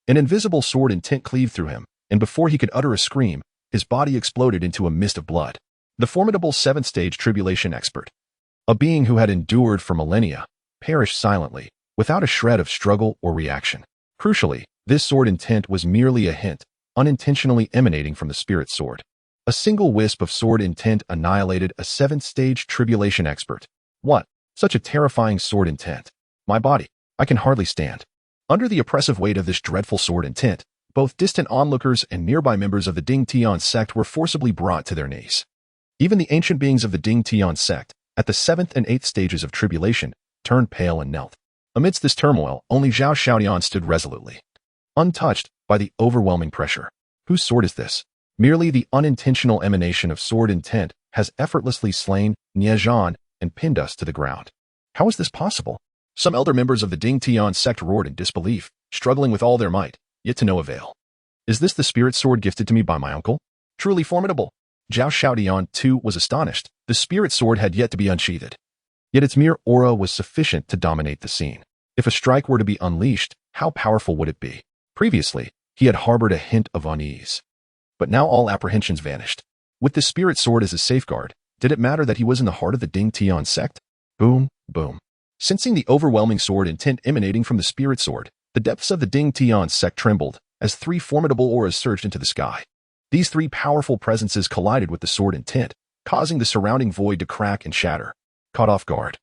an invisible sword intent cleaved through him, and before he could utter a scream, his body exploded into a mist of blood. The formidable 7th stage tribulation expert, a being who had endured for millennia, perished silently, without a shred of struggle or reaction. Crucially, this sword intent was merely a hint, unintentionally emanating from the spirit sword. A single wisp of sword intent annihilated a 7th-stage tribulation expert. What? Such a terrifying sword intent. My body. I can hardly stand. Under the oppressive weight of this dreadful sword intent, both distant onlookers and nearby members of the Ding Tian sect were forcibly brought to their knees. Even the ancient beings of the Ding Tian sect, at the 7th and 8th stages of tribulation, turned pale and knelt. Amidst this turmoil, only Zhao Xiaodian stood resolutely, untouched by the overwhelming pressure. Whose sword is this? Merely the unintentional emanation of sword intent has effortlessly slain Niezhan and pinned us to the ground. How is this possible? Some elder members of the Ding Tian sect roared in disbelief, struggling with all their might, yet to no avail. Is this the spirit sword gifted to me by my uncle? Truly formidable. Zhao Xiaodian, too, was astonished. The spirit sword had yet to be unsheathed. Yet its mere aura was sufficient to dominate the scene. If a strike were to be unleashed, how powerful would it be? Previously, he had harbored a hint of unease. But now all apprehensions vanished. With the spirit sword as a safeguard, did it matter that he was in the heart of the Ding Tian sect? Boom, boom. Sensing the overwhelming sword intent emanating from the spirit sword, the depths of the Ding Tian sect trembled as 3 formidable auras surged into the sky. These 3 powerful presences collided with the sword intent, causing the surrounding void to crack and shatter. Caught off guard.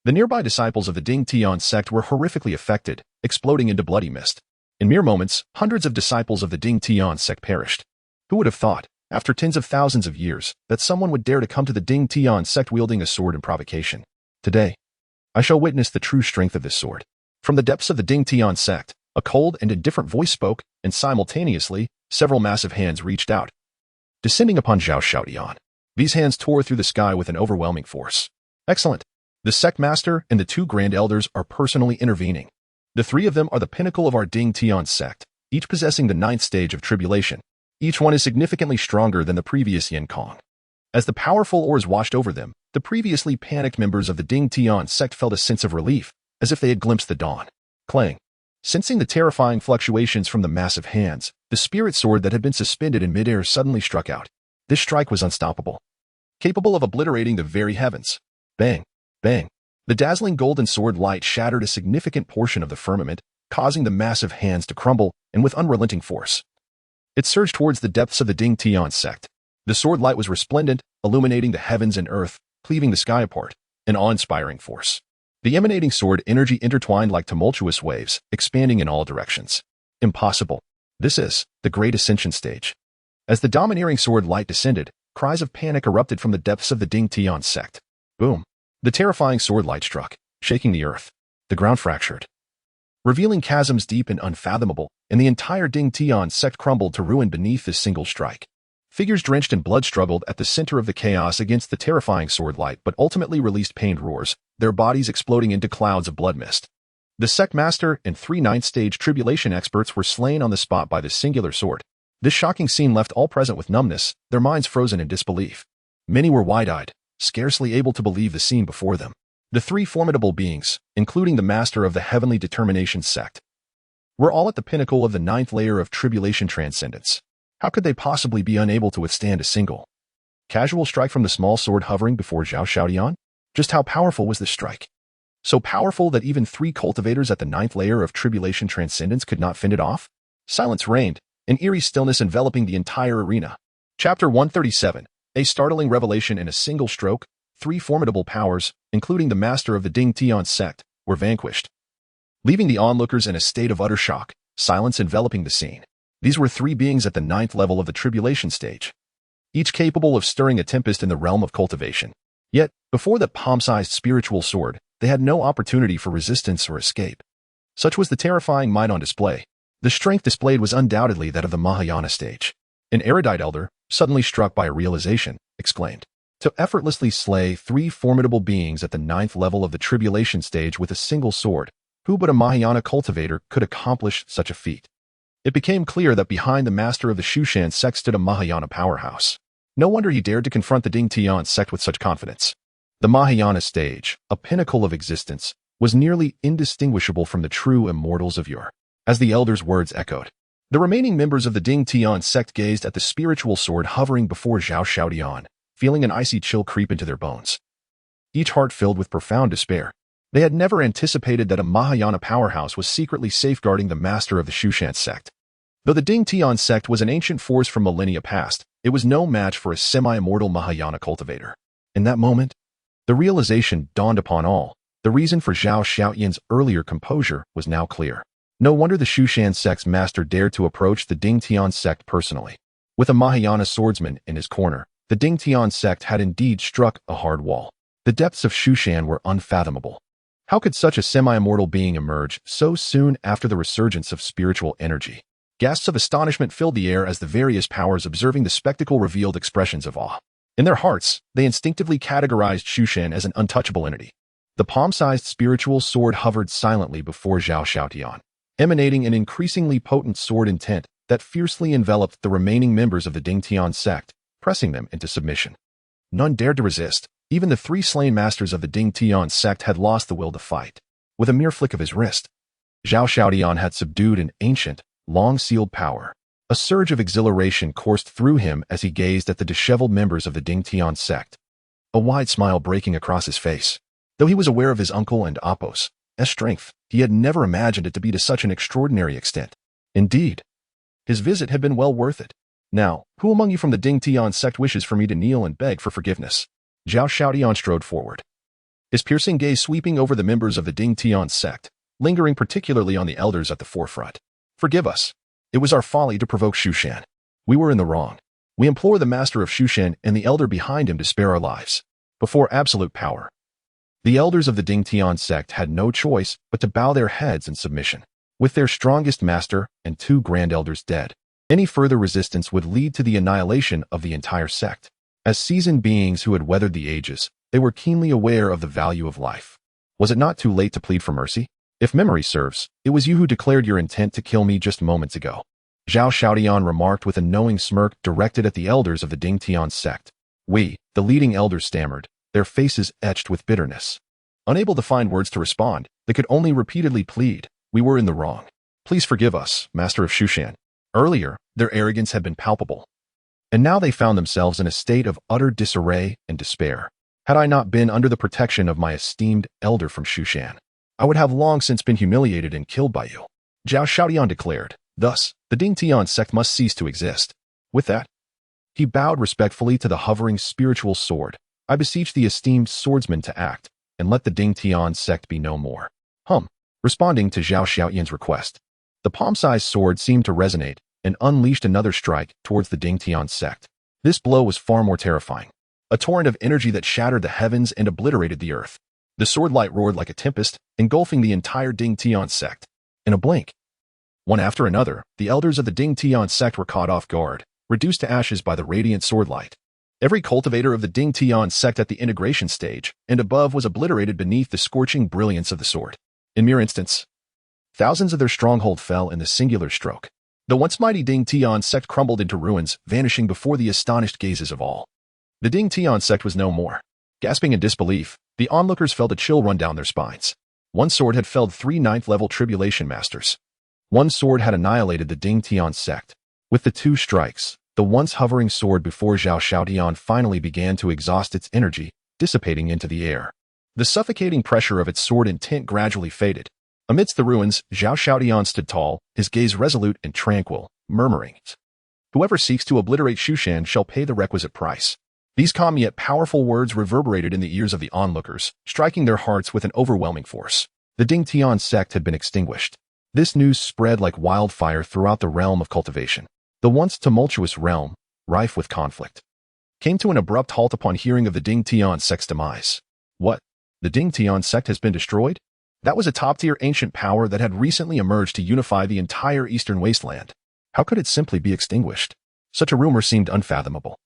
The nearby disciples of the Ding Tian sect were horrifically affected, exploding into bloody mist. In mere moments, hundreds of disciples of the Ding Tian sect perished. Who would have thought, after tens of thousands of years, that someone would dare to come to the Ding Tian sect wielding a sword in provocation? Today, I shall witness the true strength of this sword. From the depths of the Ding Tian sect, a cold and indifferent voice spoke, and simultaneously, several massive hands reached out, descending upon Zhao Xiaodian. These hands tore through the sky with an overwhelming force. Excellent. The sect master and the 2 grand elders are personally intervening. The 3 of them are the pinnacle of our Ding Tian sect, each possessing the 9th stage of tribulation. Each one is significantly stronger than the previous Yin Kong. As the powerful auras washed over them, the previously panicked members of the Ding Tian sect felt a sense of relief, as if they had glimpsed the dawn. Clang. Sensing the terrifying fluctuations from the massive hands, the spirit sword that had been suspended in midair suddenly struck out. This strike was unstoppable, capable of obliterating the very heavens. Bang, bang. The dazzling golden sword light shattered a significant portion of the firmament, causing the massive hands to crumble, and with unrelenting force. It surged towards the depths of the Ding Tian sect. The sword light was resplendent, illuminating the heavens and earth, cleaving the sky apart, an awe-inspiring force. The emanating sword energy intertwined like tumultuous waves, expanding in all directions. Impossible. This is the Great Ascension stage. As the domineering sword light descended, cries of panic erupted from the depths of the Ding Tian sect. Boom. The terrifying sword light struck, shaking the earth. The ground fractured, revealing chasms deep and unfathomable, and the entire Ding Tian sect crumbled to ruin beneath this single strike. Figures drenched in blood struggled at the center of the chaos against the terrifying sword light but ultimately released pained roars, their bodies exploding into clouds of blood mist. The sect master and 3 9th-stage tribulation experts were slain on the spot by this singular sword. This shocking scene left all present with numbness, their minds frozen in disbelief. Many were wide-eyed, scarcely able to believe the scene before them. The 3 formidable beings, including the master of the Heavenly Determination sect, were all at the pinnacle of the 9th layer of tribulation transcendence. How could they possibly be unable to withstand a single casual strike from the small sword hovering before Zhao Xiaodian? Just how powerful was this strike? So powerful that even 3 cultivators at the 9th layer of tribulation transcendence could not fend it off? Silence reigned, an eerie stillness enveloping the entire arena. Chapter 137, a startling revelation in a single stroke. 3 formidable powers, including the master of the Ding Tian sect, were vanquished, leaving the onlookers in a state of utter shock, silence enveloping the scene. These were 3 beings at the 9th level of the tribulation stage, each capable of stirring a tempest in the realm of cultivation. Yet, before the palm-sized spiritual sword, they had no opportunity for resistance or escape. Such was the terrifying might on display. The strength displayed was undoubtedly that of the Mahayana stage. An erudite elder, suddenly struck by a realization, exclaimed, to effortlessly slay 3 formidable beings at the 9th level of the tribulation stage with a single sword, who but a Mahayana cultivator could accomplish such a feat? It became clear that behind the master of the Shushan sect stood a Mahayana powerhouse. No wonder he dared to confront the Ding Tian sect with such confidence. The Mahayana stage, a pinnacle of existence, was nearly indistinguishable from the true immortals of yore. As the elder's words echoed, the remaining members of the Ding Tian sect gazed at the spiritual sword hovering before Zhao Xiaodian, feeling an icy chill creep into their bones. Each heart filled with profound despair. They had never anticipated that a Mahayana powerhouse was secretly safeguarding the master of the Shushan sect. Though the Ding Tian sect was an ancient force from millennia past, It was no match for a semi-immortal Mahayana cultivator. In that moment, the realization dawned upon all. The reason for Zhao Xiaoyan's earlier composure was now clear. No wonder the Shushan sect's master dared to approach the Dingtian sect personally. With a Mahayana swordsman in his corner, the Dingtian sect had indeed struck a hard wall. The depths of Shushan were unfathomable. How could such a semi-immortal being emerge so soon after the resurgence of spiritual energy? Gasps of astonishment filled the air as the various powers observing the spectacle revealed expressions of awe. In their hearts, they instinctively categorized Shushan as an untouchable entity. The palm-sized spiritual sword hovered silently before Zhao Xiaotian, emanating an increasingly potent sword intent that fiercely enveloped the remaining members of the Dingtian sect, pressing them into submission. None dared to resist. Even the 3 slain masters of the Dingtian sect had lost the will to fight. With a mere flick of his wrist, Zhao Xiaotian had subdued an ancient, long-sealed power. A surge of exhilaration coursed through him as he gazed at the disheveled members of the Dingtian sect, a wide smile breaking across his face. Though he was aware of his uncle and Apos' strength, he had never imagined it to be to such an extraordinary extent. Indeed, his visit had been well worth it. Now, who among you from the Dingtian sect wishes for me to kneel and beg for forgiveness? Zhao Xiaotian strode forward, his piercing gaze sweeping over the members of the Dingtian sect, lingering particularly on the elders at the forefront. Forgive us. It was our folly to provoke Shushan. We were in the wrong. We implore the master of Shushan and the elder behind him to spare our lives. Before absolute power, the elders of the Dingtian sect had no choice but to bow their heads in submission. With their strongest master and 2 grand elders dead, any further resistance would lead to the annihilation of the entire sect. As seasoned beings who had weathered the ages, they were keenly aware of the value of life. Was it not too late to plead for mercy? If memory serves, it was you who declared your intent to kill me just moments ago. Zhao Xiaotian remarked with a knowing smirk directed at the elders of the Dingtian sect. We, the leading elders, stammered, their faces etched with bitterness. Unable to find words to respond, they could only repeatedly plead, we were in the wrong. Please forgive us, Master of Shushan. Earlier, their arrogance had been palpable, and now they found themselves in a state of utter disarray and despair. Had I not been under the protection of my esteemed elder from Shushan, I would have long since been humiliated and killed by you. Zhao Xiaotian declared. Thus, the Dingtian sect must cease to exist. With that, he bowed respectfully to the hovering spiritual sword. I beseech the esteemed swordsman to act, and let the Dingtian sect be no more. Responding to Zhao Xiaotian's request, the palm-sized sword seemed to resonate and unleashed another strike towards the Dingtian sect. This blow was far more terrifying. A torrent of energy that shattered the heavens and obliterated the earth. The sword light roared like a tempest, engulfing the entire Dingtian sect. In a blink, one after another, the elders of the Dingtian sect were caught off guard, reduced to ashes by the radiant sword light. Every cultivator of the Dingtian sect at the integration stage and above was obliterated beneath the scorching brilliance of the sword. In mere instants, thousands of their stronghold fell in the singular stroke. The once mighty Dingtian sect crumbled into ruins, vanishing before the astonished gazes of all. The Dingtian sect was no more. Gasping in disbelief, the onlookers felt a chill run down their spines. One sword had felled 3 ninth-level tribulation masters. One sword had annihilated the Dingtian sect. With the 2 strikes, the once hovering sword before Zhao Xiaotian finally began to exhaust its energy, dissipating into the air. The suffocating pressure of its sword intent gradually faded. Amidst the ruins, Zhao Xiaotian stood tall, his gaze resolute and tranquil, murmuring, "Whoever seeks to obliterate Shushan shall pay the requisite price." These calm yet powerful words reverberated in the ears of the onlookers, striking their hearts with an overwhelming force. The Dingtian sect had been extinguished. This news spread like wildfire throughout the realm of cultivation. The once tumultuous realm, rife with conflict, came to an abrupt halt upon hearing of the Dingtian sect's demise. What? The Dingtian sect has been destroyed? That was a top-tier ancient power that had recently emerged to unify the entire eastern wasteland. How could it simply be extinguished? Such a rumor seemed unfathomable.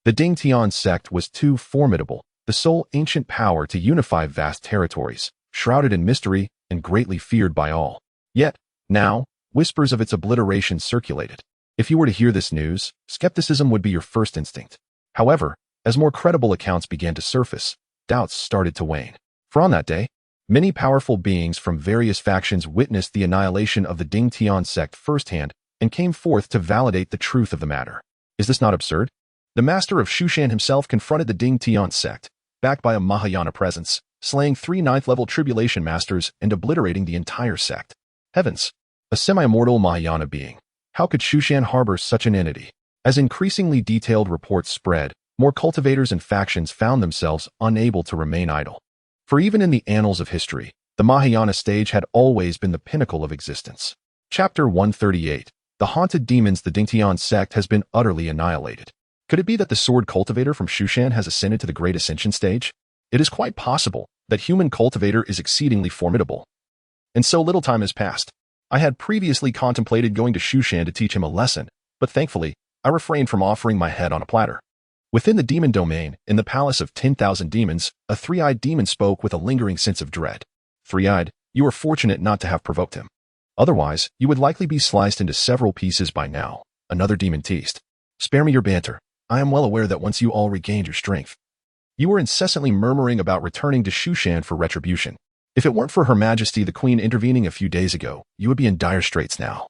The Dingtian sect was too formidable, the sole ancient power to unify vast territories, shrouded in mystery and greatly feared by all. Yet, now, whispers of its obliteration circulated. If you were to hear this news, skepticism would be your first instinct. However, as more credible accounts began to surface, doubts started to wane. For on that day, many powerful beings from various factions witnessed the annihilation of the Dingtian sect firsthand and came forth to validate the truth of the matter. Is this not absurd? The master of Shushan himself confronted the Dingtian sect, backed by a Mahayana presence, slaying 3 ninth-level tribulation masters and obliterating the entire sect. Heavens! A semi-immortal Mahayana being. How could Shushan harbor such an entity? As increasingly detailed reports spread, more cultivators and factions found themselves unable to remain idle. For even in the annals of history, the Mahayana stage had always been the pinnacle of existence. Chapter 138. The Haunted Demons. The Dingtian sect has been utterly annihilated. Could it be that the sword cultivator from Shushan has ascended to the Great Ascension stage? It is quite possible that human cultivator is exceedingly formidable. And so little time has passed. I had previously contemplated going to Shushan to teach him a lesson, but thankfully, I refrained from offering my head on a platter. Within the demon domain, in the palace of 10,000 demons, a three-eyed demon spoke with a lingering sense of dread. Three-eyed, you are fortunate not to have provoked him. Otherwise, you would likely be sliced into several pieces by now. Another demon teased. Spare me your banter. I am well aware that once you all regained your strength, you were incessantly murmuring about returning to Shushan for retribution. If it weren't for Her Majesty the Queen intervening a few days ago, you would be in dire straits now.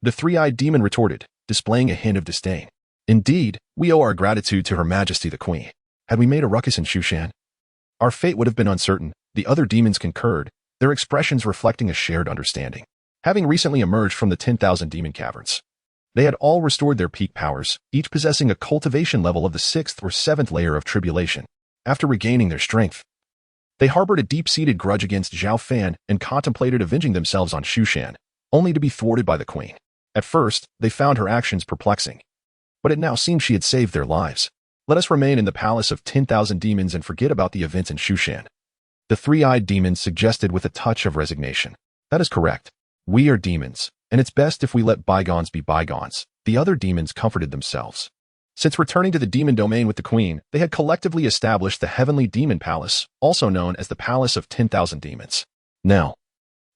The three-eyed demon retorted, displaying a hint of disdain. Indeed, we owe our gratitude to Her Majesty the Queen. Had we made a ruckus in Shushan, our fate would have been uncertain. The other demons concurred, their expressions reflecting a shared understanding. Having recently emerged from the 10,000 demon caverns, they had all restored their peak powers, each possessing a cultivation level of the 6th or 7th layer of tribulation. After regaining their strength, they harbored a deep-seated grudge against Zhao Fan and contemplated avenging themselves on Shushan, only to be thwarted by the Queen. At first, they found her actions perplexing, but it now seemed she had saved their lives. Let us remain in the palace of 10,000 demons and forget about the events in Shushan. The three-eyed demon suggested with a touch of resignation. That is correct. We are demons, and it's best if we let bygones be bygones. The other demons comforted themselves. Since returning to the demon domain with the Queen, they had collectively established the Heavenly Demon Palace, also known as the Palace of 10,000 Demons. Now,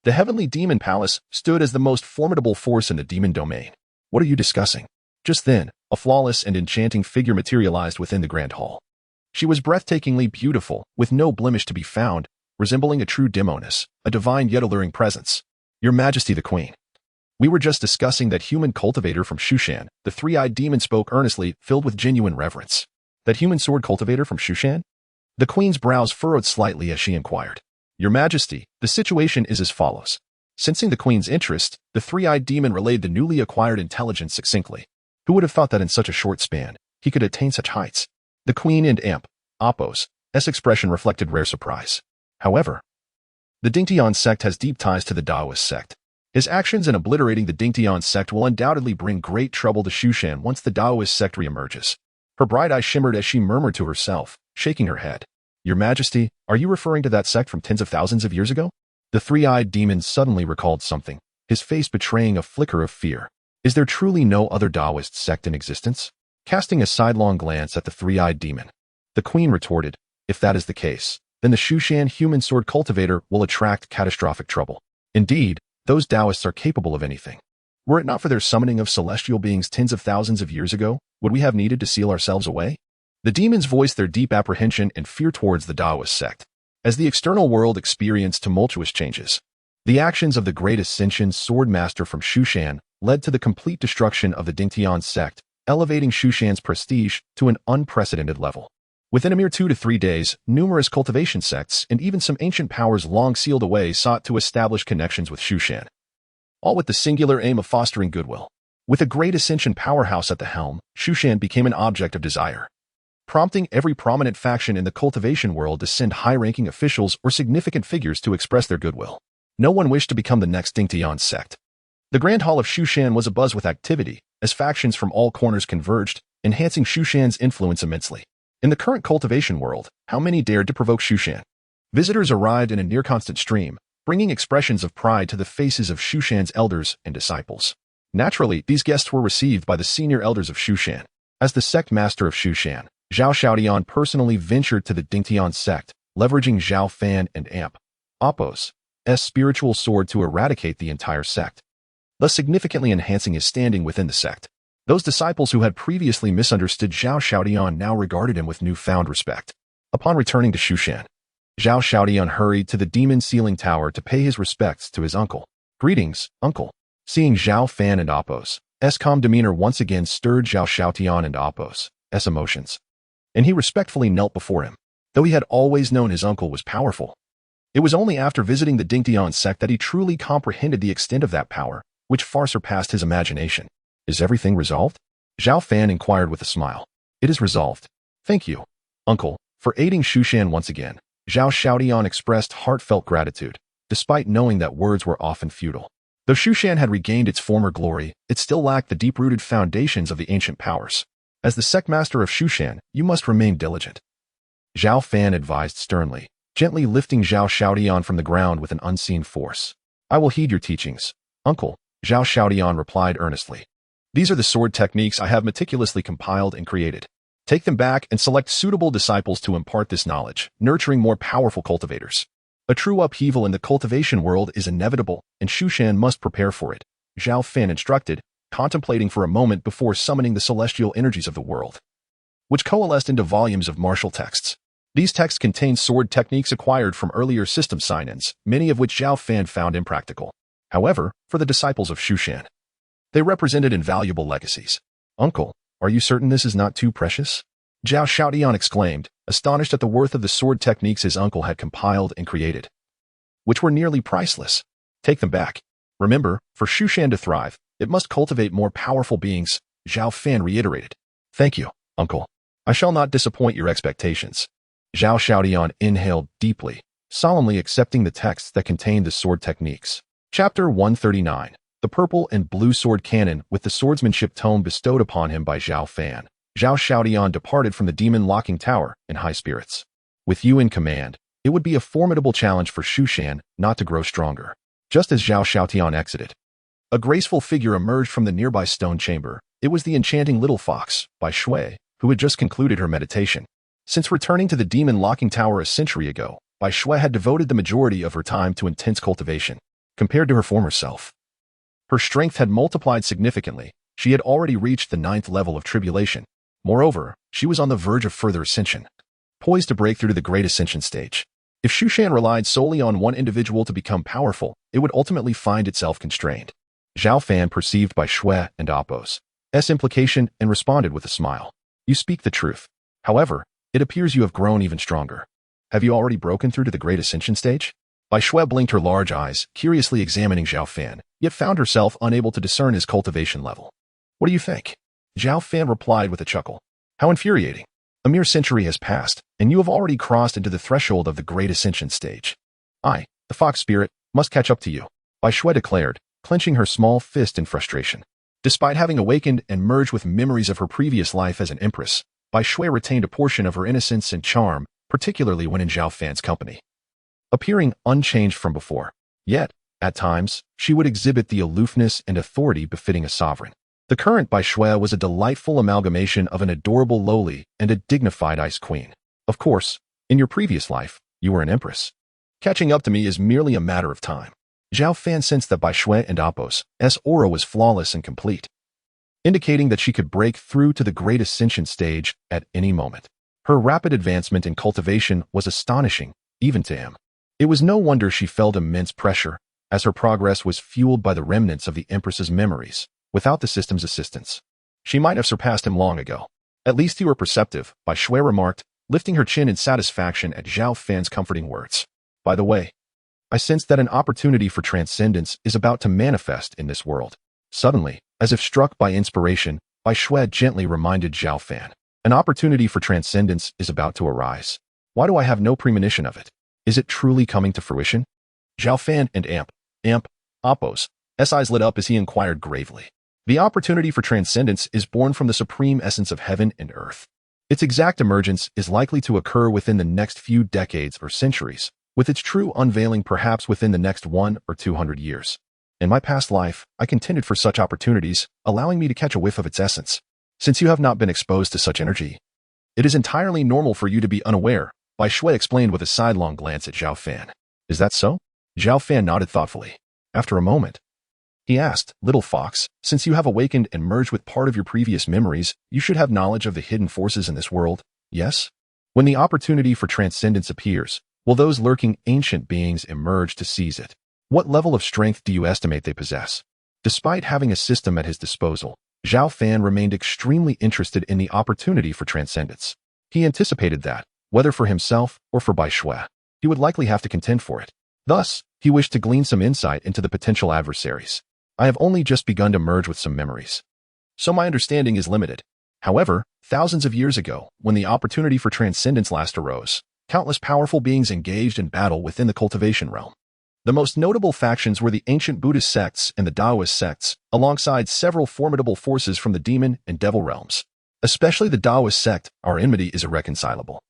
the Heavenly Demon Palace stood as the most formidable force in the demon domain. What are you discussing? Just then, a flawless and enchanting figure materialized within the Grand Hall. She was breathtakingly beautiful, with no blemish to be found, resembling a true demoness, a divine yet alluring presence. Your Majesty the Queen. We were just discussing that human cultivator from Shushan. The three-eyed demon spoke earnestly, filled with genuine reverence. That human sword cultivator from Shushan? The Queen's brows furrowed slightly as she inquired. Your Majesty, the situation is as follows. Sensing the Queen's interest, the three-eyed demon relayed the newly acquired intelligence succinctly. Who would have thought that in such a short span, he could attain such heights? The Queen and Amp, Apos, expression reflected rare surprise. However, the Dingtian sect has deep ties to the Daoist sect. His actions in obliterating the Dingtian sect will undoubtedly bring great trouble to Shushan once the Daoist sect reemerges. Her bright eyes shimmered as she murmured to herself, shaking her head. Your Majesty, are you referring to that sect from tens of thousands of years ago? The three-eyed demon suddenly recalled something, his face betraying a flicker of fear. Is there truly no other Daoist sect in existence? Casting a sidelong glance at the three-eyed demon, the Queen retorted, if that is the case, then the Shushan human sword cultivator will attract catastrophic trouble. Indeed, those Taoists are capable of anything. Were it not for their summoning of celestial beings tens of thousands of years ago, would we have needed to seal ourselves away? The demons voiced their deep apprehension and fear towards the Daoist sect. As the external world experienced tumultuous changes, the actions of the Great Ascension sword master from Shushan led to the complete destruction of the Dingtian sect, elevating Shushan's prestige to an unprecedented level. Within a mere 2 to 3 days, numerous cultivation sects and even some ancient powers long sealed away sought to establish connections with Shushan, all with the singular aim of fostering goodwill. With a Great Ascension powerhouse at the helm, Shushan became an object of desire, prompting every prominent faction in the cultivation world to send high-ranking officials or significant figures to express their goodwill. No one wished to become the next Dingtian sect. The Grand Hall of Shushan was abuzz with activity, as factions from all corners converged, enhancing Shushan's influence immensely. In the current cultivation world, how many dared to provoke Shushan? Visitors arrived in a near-constant stream, bringing expressions of pride to the faces of Shushan's elders and disciples. Naturally, these guests were received by the senior elders of Shushan. As the sect master of Shushan, Zhao Xiaodian personally ventured to the Dingtian sect, leveraging Zhao Fan and Amp, Apos' spiritual sword to eradicate the entire sect, thus significantly enhancing his standing within the sect. Those disciples who had previously misunderstood Zhao Xiaodian now regarded him with newfound respect. Upon returning to Shushan, Zhao Xiaodian hurried to the demon ceiling tower to pay his respects to his uncle. Greetings, uncle. Seeing Zhao Fan and Apos' calm demeanor once again stirred Zhao Xiaodian and Apos' emotions, and he respectfully knelt before him. Though he had always known his uncle was powerful, it was only after visiting the Dingtian sect that he truly comprehended the extent of that power, which far surpassed his imagination. Is everything resolved? Zhao Fan inquired with a smile. It is resolved. Thank you, uncle, for aiding Shushan once again. Zhao Xiaodian expressed heartfelt gratitude, despite knowing that words were often futile. Though Shushan had regained its former glory, it still lacked the deep-rooted foundations of the ancient powers. As the secmaster of Shushan, you must remain diligent. Zhao Fan advised sternly, gently lifting Zhao Xiaodian from the ground with an unseen force. I will heed your teachings, uncle, Zhao Xiaodian replied earnestly. These are the sword techniques I have meticulously compiled and created. Take them back and select suitable disciples to impart this knowledge, nurturing more powerful cultivators. A true upheaval in the cultivation world is inevitable, and Shushan must prepare for it, Zhao Fan instructed, contemplating for a moment before summoning the celestial energies of the world, which coalesced into volumes of martial texts. These texts contain sword techniques acquired from earlier system sign-ins, many of which Zhao Fan found impractical. However, for the disciples of Shushan, they represented invaluable legacies. Uncle, are you certain this is not too precious? Zhao Xiaodian exclaimed, astonished at the worth of the sword techniques his uncle had compiled and created, which were nearly priceless. Take them back. Remember, for Shushan to thrive, it must cultivate more powerful beings, Zhao Fan reiterated. Thank you, uncle. I shall not disappoint your expectations. Zhao Xiaodian inhaled deeply, solemnly accepting the texts that contained the sword techniques. Chapter 139. The Purple and Blue Sword Cannon with the swordsmanship tome bestowed upon him by Zhao Fan. Zhao Xiaodian departed from the demon locking tower in high spirits. With you in command, it would be a formidable challenge for Shushan not to grow stronger. Just as Zhao Xiaodian exited, a graceful figure emerged from the nearby stone chamber. It was the enchanting little fox, Bai Shui, who had just concluded her meditation. Since returning to the demon locking tower a century ago, Bai Shui had devoted the majority of her time to intense cultivation. Compared to her former self, her strength had multiplied significantly. She had already reached the 9th level of tribulation. Moreover, she was on the verge of further ascension, poised to break through to the great ascension stage. If Shushan relied solely on one individual to become powerful, it would ultimately find itself constrained. Zhao Fan perceived Bai Shui and Appo's implication and responded with a smile. You speak the truth. However, it appears you have grown even stronger. Have you already broken through to the great ascension stage? Bai Shui blinked her large eyes, curiously examining Zhao Fan, yet found herself unable to discern his cultivation level. What do you think? Zhao Fan replied with a chuckle. How infuriating. A mere century has passed, and you have already crossed into the threshold of the great ascension stage. I, the fox spirit, must catch up to you, Bai Shui declared, clenching her small fist in frustration. Despite having awakened and merged with memories of her previous life as an empress, Bai Shui retained a portion of her innocence and charm, particularly when in Zhao Fan's company, appearing unchanged from before. Yet, at times, she would exhibit the aloofness and authority befitting a sovereign. The current Bai Shui was a delightful amalgamation of an adorable lowly and a dignified ice queen. Of course, in your previous life, you were an empress. Catching up to me is merely a matter of time. Zhao Fan sensed that Bai Shui and Appo's aura was flawless and complete, indicating that she could break through to the great ascension stage at any moment. Her rapid advancement in cultivation was astonishing, even to him. It was no wonder she felt immense pressure, as her progress was fueled by the remnants of the Empress's memories. Without the system's assistance, she might have surpassed him long ago. At least you were perceptive, Bai Shui remarked, lifting her chin in satisfaction at Zhao Fan's comforting words. By the way, I sense that an opportunity for transcendence is about to manifest in this world. Suddenly, as if struck by inspiration, Bai Shui gently reminded Zhao Fan. An opportunity for transcendence is about to arise. Why do I have no premonition of it? Is it truly coming to fruition? Zhao Fan and Appo's eyes lit up as he inquired gravely. The opportunity for transcendence is born from the supreme essence of heaven and earth. Its exact emergence is likely to occur within the next few decades or centuries, with its true unveiling perhaps within the next 100 or 200 years. In my past life, I contended for such opportunities, allowing me to catch a whiff of its essence. Since you have not been exposed to such energy, it is entirely normal for you to be unaware, Bai Shui explained with a sidelong glance at Zhao Fan. Is that so? Zhao Fan nodded thoughtfully. After a moment, he asked, Little Fox, since you have awakened and merged with part of your previous memories, you should have knowledge of the hidden forces in this world, yes? When the opportunity for transcendence appears, will those lurking ancient beings emerge to seize it? What level of strength do you estimate they possess? Despite having a system at his disposal, Zhao Fan remained extremely interested in the opportunity for transcendence. He anticipated that, whether for himself or for Bai Shui, he would likely have to contend for it. Thus, he wished to glean some insight into the potential adversaries. I have only just begun to merge with some memories. so my understanding is limited. However, thousands of years ago, when the opportunity for transcendence last arose, countless powerful beings engaged in battle within the cultivation realm. The most notable factions were the ancient Buddhist sects and the Taoist sects, alongside several formidable forces from the demon and devil realms. Especially the Taoist sect, our enmity is irreconcilable.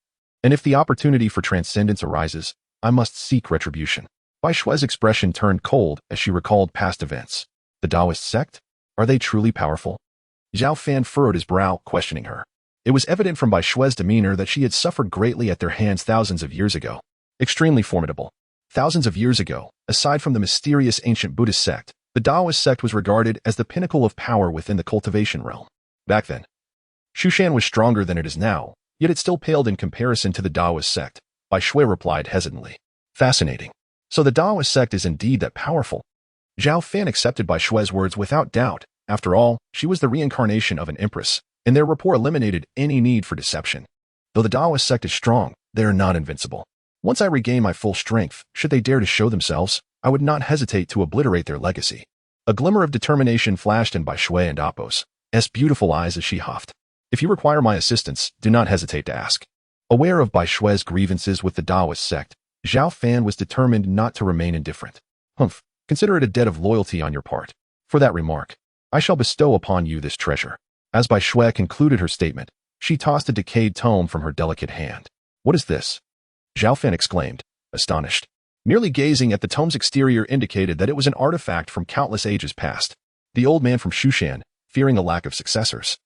And if the opportunity for transcendence arises, I must seek retribution. Bai Shui's expression turned cold as she recalled past events. The Taoist sect? Are they truly powerful? Zhao Fan furrowed his brow, questioning her. It was evident from Bai Shui's demeanor that she had suffered greatly at their hands thousands of years ago. Extremely formidable. Thousands of years ago, aside from the mysterious ancient Buddhist sect, the Taoist sect was regarded as the pinnacle of power within the cultivation realm. Back then, Shushan was stronger than it is now, yet it still paled in comparison to the Taoist sect. Bai Shui replied hesitantly. Fascinating. So the Taoist sect is indeed that powerful. Zhao Fan accepted Bai Shui's words without doubt. After all, she was the reincarnation of an empress, and their rapport eliminated any need for deception. Though the Taoist sect is strong, they are not invincible. Once I regain my full strength, should they dare to show themselves, I would not hesitate to obliterate their legacy. A glimmer of determination flashed in Bai Shui and Appo's beautiful eyes as she huffed. If you require my assistance, do not hesitate to ask. Aware of Bai Shui's grievances with the Taoist sect, Zhao Fan was determined not to remain indifferent. Humph, consider it a debt of loyalty on your part. For that remark, I shall bestow upon you this treasure. As Bai Shui concluded her statement, she tossed a decayed tome from her delicate hand. What is this? Zhao Fan exclaimed, astonished. Merely gazing at the tome's exterior indicated that it was an artifact from countless ages past. The old man from Shushan, fearing a lack of successors,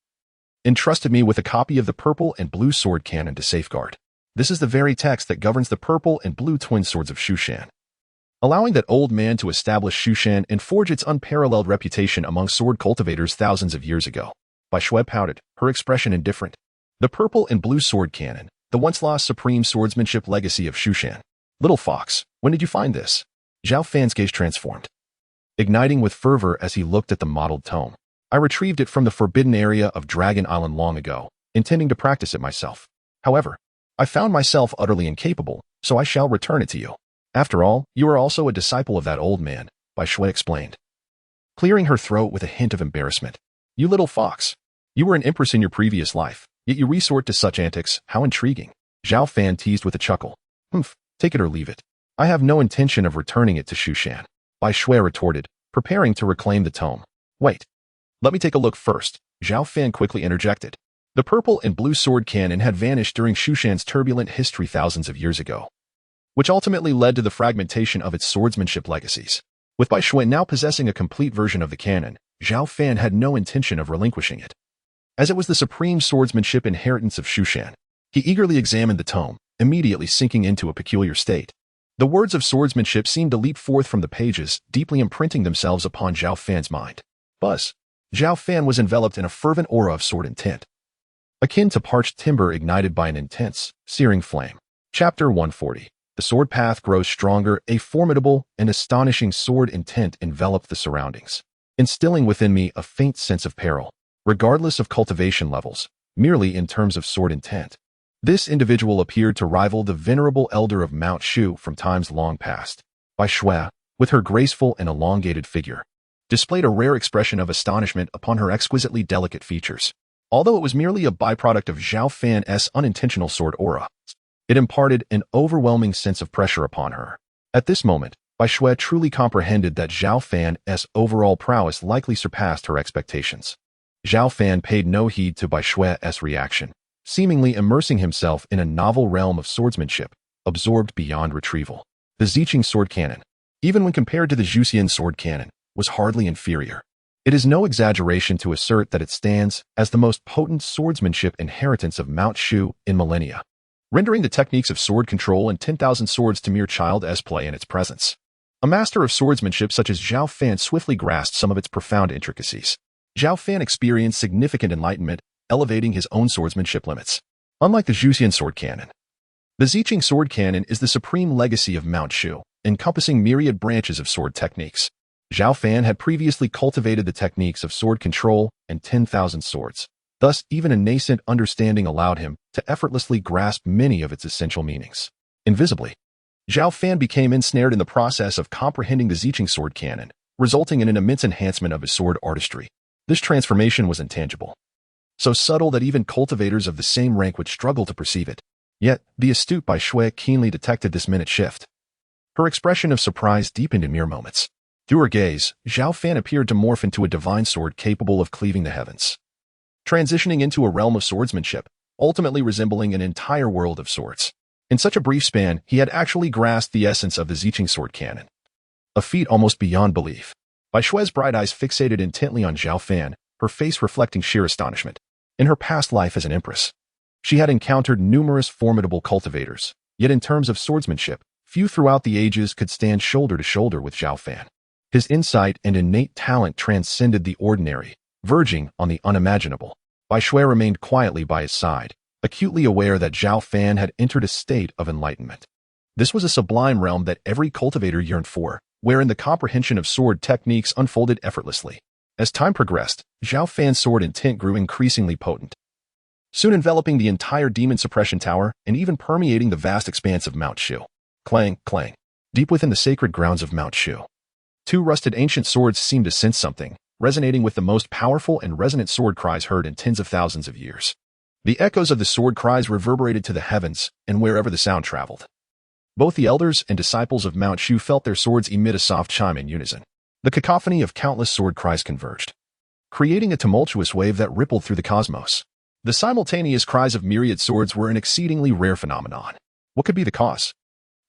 entrusted me with a copy of the purple and blue sword canon to safeguard. This is the very text that governs the purple and blue twin swords of Shushan, allowing that old man to establish Shushan and forge its unparalleled reputation among sword cultivators thousands of years ago. Bai Shui pouted, her expression indifferent. The purple and blue sword canon, the once-lost supreme swordsmanship legacy of Shushan. Little fox, when did you find this? Zhao Fan's gaze transformed, igniting with fervor as he looked at the mottled tome. I retrieved it from the forbidden area of Dragon Island long ago, intending to practice it myself. However, I found myself utterly incapable, so I shall return it to you. After all, you are also a disciple of that old man, Bai Shui explained, clearing her throat with a hint of embarrassment. You little fox. You were an empress in your previous life, yet you resort to such antics. How intriguing. Zhao Fan teased with a chuckle. Humph, take it or leave it. I have no intention of returning it to Shushan. Bai Shui retorted, preparing to reclaim the tome. Wait. Let me take a look first, Zhao Fan quickly interjected. The purple and blue sword canon had vanished during Shushan's turbulent history thousands of years ago, which ultimately led to the fragmentation of its swordsmanship legacies. With Bai Shui now possessing a complete version of the canon, Zhao Fan had no intention of relinquishing it. As it was the supreme swordsmanship inheritance of Shushan, he eagerly examined the tome, immediately sinking into a peculiar state. The words of swordsmanship seemed to leap forth from the pages, deeply imprinting themselves upon Zhao Fan's mind. Buzz. Zhao Fan was enveloped in a fervent aura of sword intent, akin to parched timber ignited by an intense, searing flame. Chapter 140. The sword path grows stronger. A formidable and astonishing sword intent enveloped the surroundings, instilling within me a faint sense of peril, regardless of cultivation levels, merely in terms of sword intent. This individual appeared to rival the venerable elder of Mount Shu from times long past. Bai Shui, with her graceful and elongated figure, displayed a rare expression of astonishment upon her exquisitely delicate features. Although it was merely a byproduct of Zhao Fan's unintentional sword aura, it imparted an overwhelming sense of pressure upon her. At this moment, Bai Shui truly comprehended that Zhao Fan's overall prowess likely surpassed her expectations. Zhao Fan paid no heed to Bai Shui's reaction, seemingly immersing himself in a novel realm of swordsmanship, absorbed beyond retrieval. The Ziqing sword canon, even when compared to the Zhuxian sword canon, was hardly inferior. It is no exaggeration to assert that it stands as the most potent swordsmanship inheritance of Mount Shu in millennia, rendering the techniques of sword control and 10,000 swords to mere child's play in its presence. A master of swordsmanship such as Zhao Fan swiftly grasped some of its profound intricacies. Zhao Fan experienced significant enlightenment, elevating his own swordsmanship limits. Unlike the Zhuxian sword canon, the Ziqing sword canon is the supreme legacy of Mount Shu, encompassing myriad branches of sword techniques. Zhao Fan had previously cultivated the techniques of sword control and 10,000 swords. Thus, even a nascent understanding allowed him to effortlessly grasp many of its essential meanings. Invisibly, Zhao Fan became ensnared in the process of comprehending the Ziqing sword canon, resulting in an immense enhancement of his sword artistry. This transformation was intangible, so subtle that even cultivators of the same rank would struggle to perceive it. Yet, the astute Bai Shui keenly detected this minute shift. Her expression of surprise deepened in mere moments. Through her gaze, Zhao Fan appeared to morph into a divine sword capable of cleaving the heavens, transitioning into a realm of swordsmanship, ultimately resembling an entire world of swords. In such a brief span, he had actually grasped the essence of the Ziqing sword canon. A feat almost beyond belief. Bai Shui's bright eyes fixated intently on Zhao Fan, her face reflecting sheer astonishment. In her past life as an empress, she had encountered numerous formidable cultivators, yet in terms of swordsmanship, few throughout the ages could stand shoulder to shoulder with Zhao Fan. His insight and innate talent transcended the ordinary, verging on the unimaginable. Bai Shui remained quietly by his side, acutely aware that Zhao Fan had entered a state of enlightenment. This was a sublime realm that every cultivator yearned for, wherein the comprehension of sword techniques unfolded effortlessly. As time progressed, Zhao Fan's sword intent grew increasingly potent, soon enveloping the entire demon suppression tower and even permeating the vast expanse of Mount Shu. Clang, clang. Deep within the sacred grounds of Mount Shu, two rusted ancient swords seemed to sense something, resonating with the most powerful and resonant sword cries heard in tens of thousands of years. The echoes of the sword cries reverberated to the heavens and wherever the sound traveled. Both the elders and disciples of Mount Shu felt their swords emit a soft chime in unison. The cacophony of countless sword cries converged, creating a tumultuous wave that rippled through the cosmos. The simultaneous cries of myriad swords were an exceedingly rare phenomenon. What could be the cause?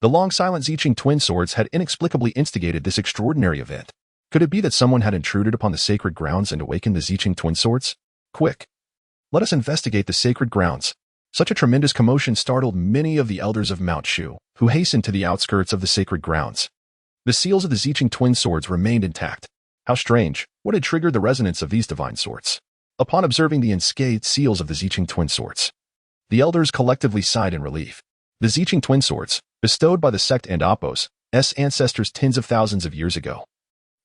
The long-silent Ziqing twin swords had inexplicably instigated this extraordinary event. Could it be that someone had intruded upon the sacred grounds and awakened the Ziqing twin swords? Quick! Let us investigate the sacred grounds. Such a tremendous commotion startled many of the elders of Mount Shu, who hastened to the outskirts of the sacred grounds. The seals of the Ziqing twin swords remained intact. How strange! What had triggered the resonance of these divine swords? Upon observing the unscathed seals of the Ziqing twin swords, the elders collectively sighed in relief. The Ziqing twin swords, bestowed by the sect and Apos' ancestors tens of thousands of years ago,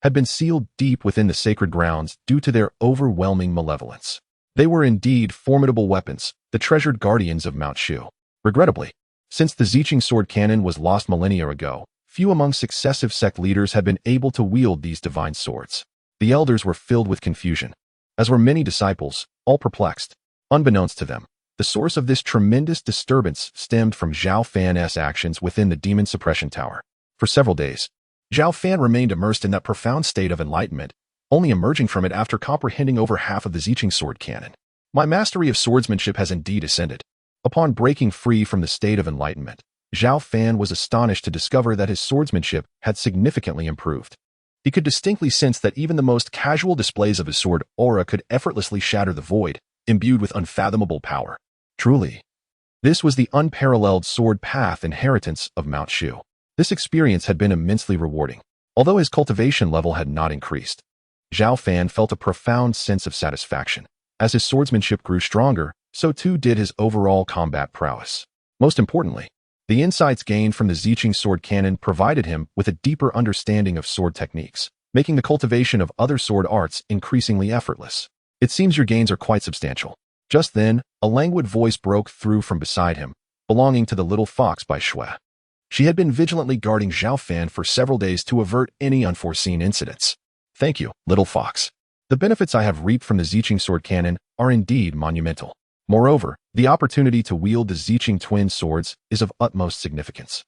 had been sealed deep within the sacred grounds due to their overwhelming malevolence. They were indeed formidable weapons, the treasured guardians of Mount Shu. Regrettably, since the Ziqing sword canon was lost millennia ago, few among successive sect leaders had been able to wield these divine swords. The elders were filled with confusion, as were many disciples, all perplexed. Unbeknownst to them, the source of this tremendous disturbance stemmed from Zhao Fan's actions within the demon suppression tower. For several days, Zhao Fan remained immersed in that profound state of enlightenment, only emerging from it after comprehending over half of the Ziqing sword canon. My mastery of swordsmanship has indeed ascended. Upon breaking free from the state of enlightenment, Zhao Fan was astonished to discover that his swordsmanship had significantly improved. He could distinctly sense that even the most casual displays of his sword aura could effortlessly shatter the void, imbued with unfathomable power. Truly, this was the unparalleled sword path inheritance of Mount Shu. This experience had been immensely rewarding. Although his cultivation level had not increased, Zhao Fan felt a profound sense of satisfaction. As his swordsmanship grew stronger, so too did his overall combat prowess. Most importantly, the insights gained from the Ziqing sword canon provided him with a deeper understanding of sword techniques, making the cultivation of other sword arts increasingly effortless. It seems your gains are quite substantial. Just then, a languid voice broke through from beside him, belonging to the little fox Bai Shui. She had been vigilantly guarding Zhao Fan for several days to avert any unforeseen incidents. Thank you, little fox. The benefits I have reaped from the Ziqing sword canon are indeed monumental. Moreover, the opportunity to wield the Ziqing twin swords is of utmost significance.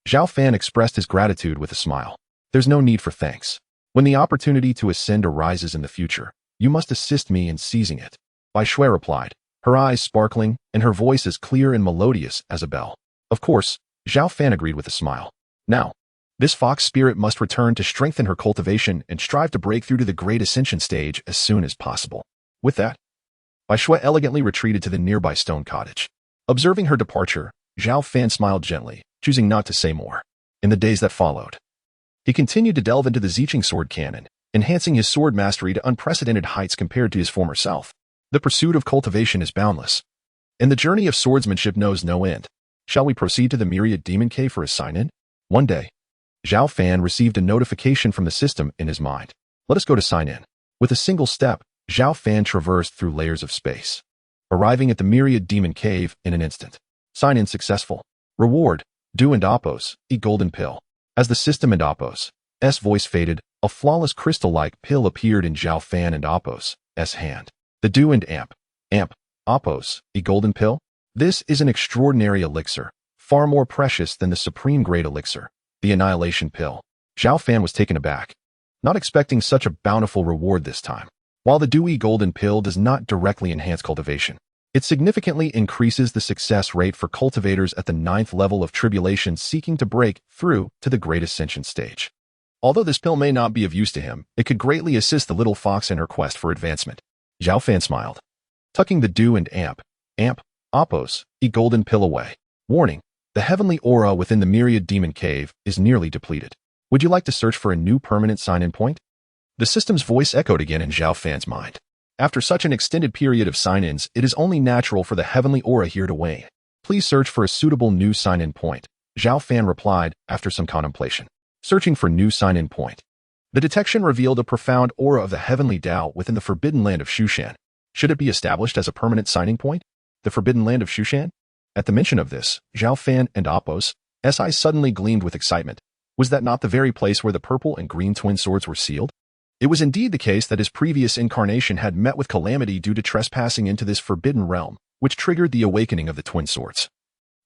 Zhao Fan expressed his gratitude with a smile. There's no need for thanks. When the opportunity to ascend arises in the future, you must assist me in seizing it. Bai Shui replied, her eyes sparkling and her voice as clear and melodious as a bell. Of course, Zhao Fan agreed with a smile. Now, this fox spirit must return to strengthen her cultivation and strive to break through to the great ascension stage as soon as possible. With that, Bai Shui elegantly retreated to the nearby stone cottage. Observing her departure, Zhao Fan smiled gently, choosing not to say more. In the days that followed, he continued to delve into the Ziqing sword canon, enhancing his sword mastery to unprecedented heights compared to his former self. The pursuit of cultivation is boundless, and the journey of swordsmanship knows no end. Shall we proceed to the Myriad Demon Cave for a sign-in? One day, Zhao Fan received a notification from the system in his mind. Let us go to sign-in. With a single step, Zhao Fan traversed through layers of space, arriving at the Myriad Demon Cave in an instant. Sign-in successful. Reward, Do and Apos, a golden pill. As the system and Apos' voice faded, a flawless crystal-like pill appeared in Zhao Fan and Apos' hand. The Do and Amp, Oppos, a golden pill? This is an extraordinary elixir, far more precious than the supreme grade elixir, the Annihilation Pill. Zhao Fan was taken aback, not expecting such a bountiful reward this time. While the dewy golden pill does not directly enhance cultivation, it significantly increases the success rate for cultivators at the 9th level of tribulation seeking to break through to the Great Ascension stage. Although this pill may not be of use to him, it could greatly assist the little fox in her quest for advancement. Zhao Fan smiled, tucking the Do and Amp, Oppos, a golden pill away. Warning, the heavenly aura within the Myriad Demon Cave is nearly depleted. Would you like to search for a new permanent sign-in point? The system's voice echoed again in Zhao Fan's mind. After such an extended period of sign-ins, it is only natural for the heavenly aura here to wane. Please search for a suitable new sign-in point, Zhao Fan replied after some contemplation. Searching for new sign-in point. The detection revealed a profound aura of the heavenly Tao within the forbidden land of Shushan. Should it be established as a permanent signing point? The forbidden land of Shushan? At the mention of this, Zhao Fan and Oppos' eyes suddenly gleamed with excitement. Was that not the very place where the purple and green twin swords were sealed? It was indeed the case that his previous incarnation had met with calamity due to trespassing into this forbidden realm, which triggered the awakening of the twin swords,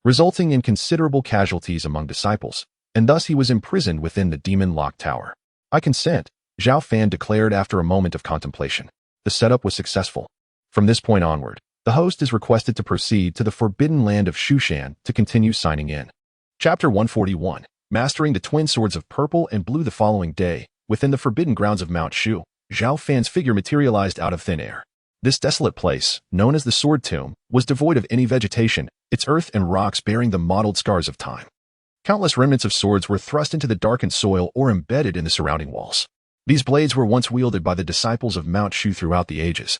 resulting in considerable casualties among disciples, and thus he was imprisoned within the demon-locked tower. I consent, Zhao Fan declared after a moment of contemplation. The setup was successful. From this point onward, the host is requested to proceed to the forbidden land of Shushan to continue signing in. Chapter 141, Mastering the Twin Swords of Purple and Blue. The following day, within the forbidden grounds of Mount Shu, Zhao Fan's figure materialized out of thin air. This desolate place, known as the Sword Tomb, was devoid of any vegetation, its earth and rocks bearing the mottled scars of time. Countless remnants of swords were thrust into the darkened soil or embedded in the surrounding walls. These blades were once wielded by the disciples of Mount Shu throughout the ages,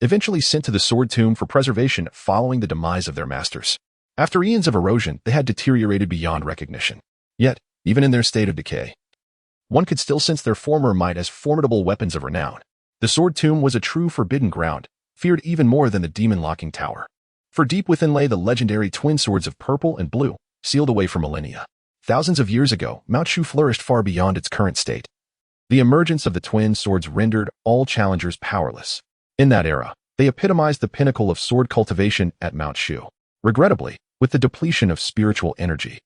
eventually sent to the Sword Tomb for preservation following the demise of their masters. After eons of erosion, they had deteriorated beyond recognition. Yet, even in their state of decay, one could still sense their former might as formidable weapons of renown. The Sword Tomb was a true forbidden ground, feared even more than the demon-locking tower. For deep within lay the legendary twin swords of purple and blue, sealed away for millennia. Thousands of years ago, Mount Shu flourished far beyond its current state. The emergence of the twin swords rendered all challengers powerless. In that era, they epitomized the pinnacle of sword cultivation at Mount Shu. Regrettably, with the depletion of spiritual energy,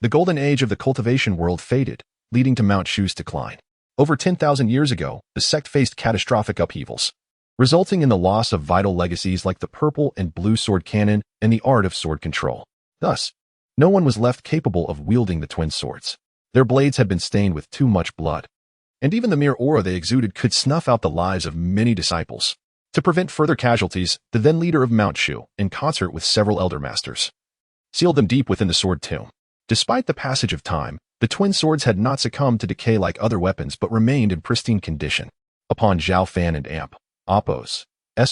the golden age of the cultivation world faded, leading to Mount Shu's decline. Over 10,000 years ago, the sect faced catastrophic upheavals, resulting in the loss of vital legacies like the purple and blue sword canon and the art of sword control. Thus, no one was left capable of wielding the twin swords. Their blades had been stained with too much blood, and even the mere aura they exuded could snuff out the lives of many disciples. To prevent further casualties, the then leader of Mount Shu, in concert with several elder masters, sealed them deep within the sword tomb. Despite the passage of time, the twin swords had not succumbed to decay like other weapons but remained in pristine condition. Upon Zhao Fan and Oppos'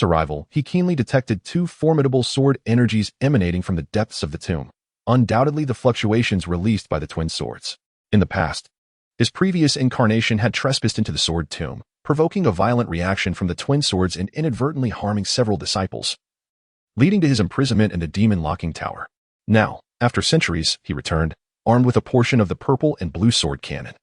arrival, he keenly detected two formidable sword energies emanating from the depths of the tomb, undoubtedly the fluctuations released by the twin swords. In the past, his previous incarnation had trespassed into the sword tomb, provoking a violent reaction from the twin swords and inadvertently harming several disciples, leading to his imprisonment in the demon-locking tower. Now, after centuries, he returned, armed with a portion of the purple and blue sword canon,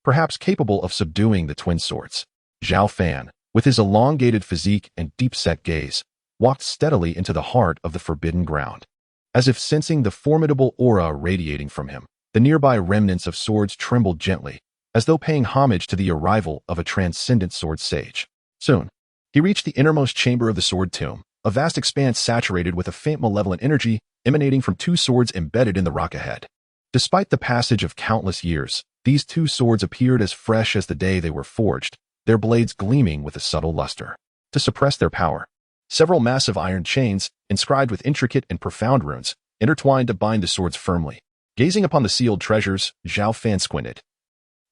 perhaps capable of subduing the twin swords. Zhao Fan, with his elongated physique and deep-set gaze, walked steadily into the heart of the forbidden ground. As if sensing the formidable aura radiating from him, the nearby remnants of swords trembled gently, as though paying homage to the arrival of a transcendent sword sage. Soon, he reached the innermost chamber of the sword tomb, a vast expanse saturated with a faint malevolent energy emanating from two swords embedded in the rock ahead. Despite the passage of countless years, these two swords appeared as fresh as the day they were forged, their blades gleaming with a subtle luster. To suppress their power, several massive iron chains, inscribed with intricate and profound runes, intertwined to bind the swords firmly. Gazing upon the sealed treasures, Zhao Fan squinted,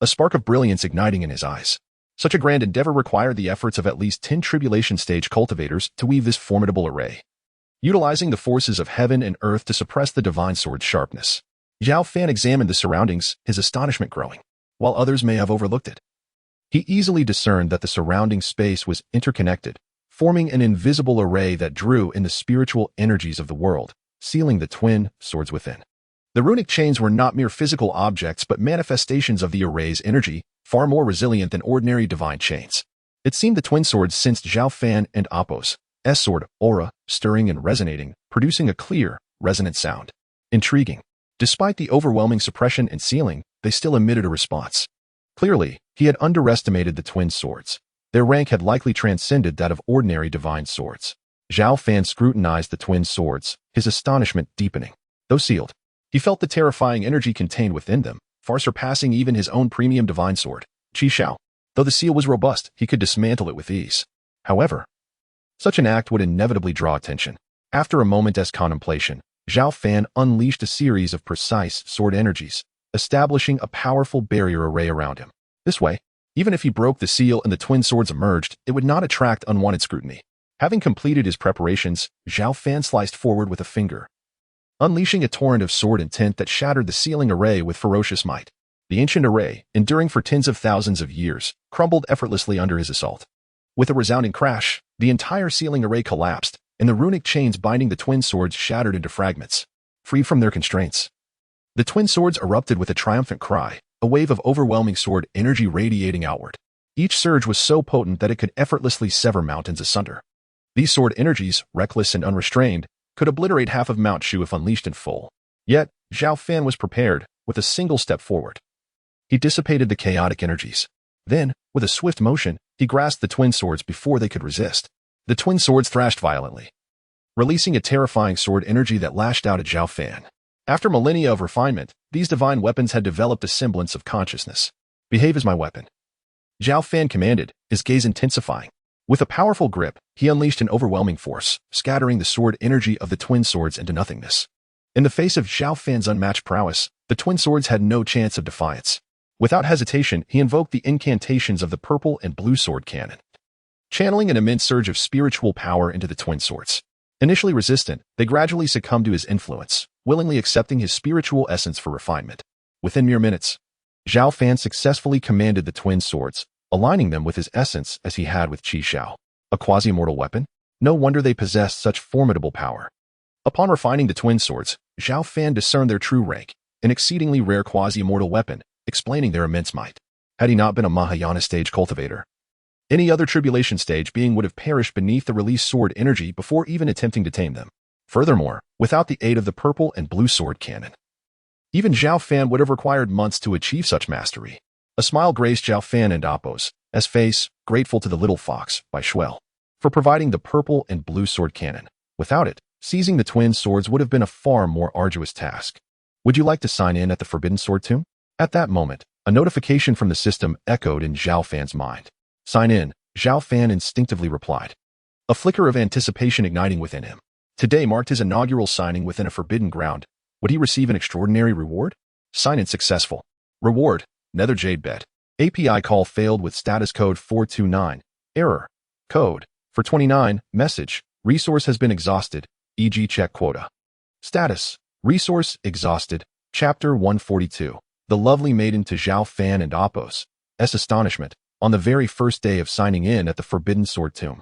a spark of brilliance igniting in his eyes. Such a grand endeavor required the efforts of at least 10 tribulation stage cultivators to weave this formidable array, utilizing the forces of heaven and earth to suppress the divine sword's sharpness. Zhao Fan examined the surroundings, his astonishment growing, while others may have overlooked it. He easily discerned that the surrounding space was interconnected, forming an invisible array that drew in the spiritual energies of the world, sealing the twin swords within. The runic chains were not mere physical objects but manifestations of the array's energy, far more resilient than ordinary divine chains. It seemed the twin swords sensed Zhao Fan and Appo's sword aura, stirring and resonating, producing a clear, resonant sound. Intriguing. Despite the overwhelming suppression and sealing, they still emitted a response. Clearly, he had underestimated the twin swords. Their rank had likely transcended that of ordinary divine swords. Zhao Fan scrutinized the twin swords, his astonishment deepening. Though sealed, he felt the terrifying energy contained within them, far surpassing even his own premium divine sword, Qi Shao. Though the seal was robust, he could dismantle it with ease. However, such an act would inevitably draw attention. After a moment's contemplation, Zhao Fan unleashed a series of precise sword energies, establishing a powerful barrier array around him. This way, even if he broke the seal and the twin swords emerged, it would not attract unwanted scrutiny. Having completed his preparations, Zhao Fan sliced forward with a finger, unleashing a torrent of sword intent that shattered the sealing array with ferocious might. The ancient array, enduring for tens of thousands of years, crumbled effortlessly under his assault. With a resounding crash, the entire sealing array collapsed, and the runic chains binding the twin swords shattered into fragments. Freed from their constraints, the twin swords erupted with a triumphant cry, a wave of overwhelming sword energy radiating outward. Each surge was so potent that it could effortlessly sever mountains asunder. These sword energies, reckless and unrestrained, could obliterate half of Mount Shu if unleashed in full. Yet, Zhao Fan was prepared, with a single step forward. He dissipated the chaotic energies. Then, with a swift motion, he grasped the twin swords before they could resist. The twin swords thrashed violently, releasing a terrifying sword energy that lashed out at Zhao Fan. After millennia of refinement, these divine weapons had developed a semblance of consciousness. Behave as my weapon, Zhao Fan commanded, his gaze intensifying. With a powerful grip, he unleashed an overwhelming force, scattering the sword energy of the twin swords into nothingness. In the face of Zhao Fan's unmatched prowess, the twin swords had no chance of defiance. Without hesitation, he invoked the incantations of the purple and blue sword cannon, channeling an immense surge of spiritual power into the twin swords. Initially resistant, they gradually succumbed to his influence, willingly accepting his spiritual essence for refinement. Within mere minutes, Zhao Fan successfully commanded the twin swords, aligning them with his essence as he had with Qi Shao. A quasi-immortal weapon? No wonder they possessed such formidable power. Upon refining the twin swords, Zhao Fan discerned their true rank, an exceedingly rare quasi-immortal weapon, explaining their immense might. Had he not been a Mahayana stage cultivator, any other tribulation stage being would have perished beneath the released sword energy before even attempting to tame them. Furthermore, without the aid of the purple and blue sword cannon, even Zhao Fan would have required months to achieve such mastery. A smile graced Zhao Fan and Appo's face, grateful to the little fox, by Shuel, for providing the purple and blue sword cannon. Without it, seizing the twin swords would have been a far more arduous task. Would you like to sign in at the Forbidden Sword Tomb? At that moment, a notification from the system echoed in Zhao Fan's mind. Sign in, Zhao Fan instinctively replied, a flicker of anticipation igniting within him. Today marked his inaugural signing within a forbidden ground. Would he receive an extraordinary reward? Sign-in successful. Reward, Nether Jade Bed. API call failed with status code 429. Error. Code. For 29. Message. Resource has been exhausted, e.g. check quota. Status. Resource exhausted. Chapter 142. The lovely maiden to Zhao Fan and Appo's astonishment. On the very first day of signing in at the Forbidden Sword Tomb,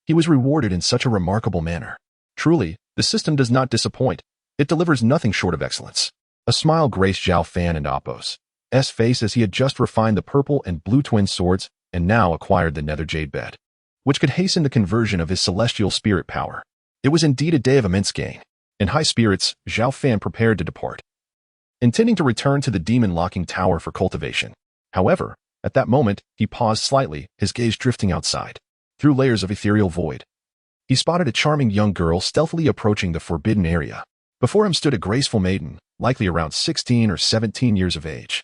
he was rewarded in such a remarkable manner. Truly, the system does not disappoint. It delivers nothing short of excellence. A smile graced Zhao Fan and Appo's face as he had just refined the purple and blue twin swords and now acquired the Nether Jade Bed, which could hasten the conversion of his celestial spirit power. It was indeed a day of immense gain. In high spirits, Zhao Fan prepared to depart, intending to return to the demon-locking tower for cultivation. However, at that moment, he paused slightly, his gaze drifting outside. Through layers of ethereal void, he spotted a charming young girl stealthily approaching the forbidden area. Before him stood a graceful maiden, likely around 16 or 17 years of age,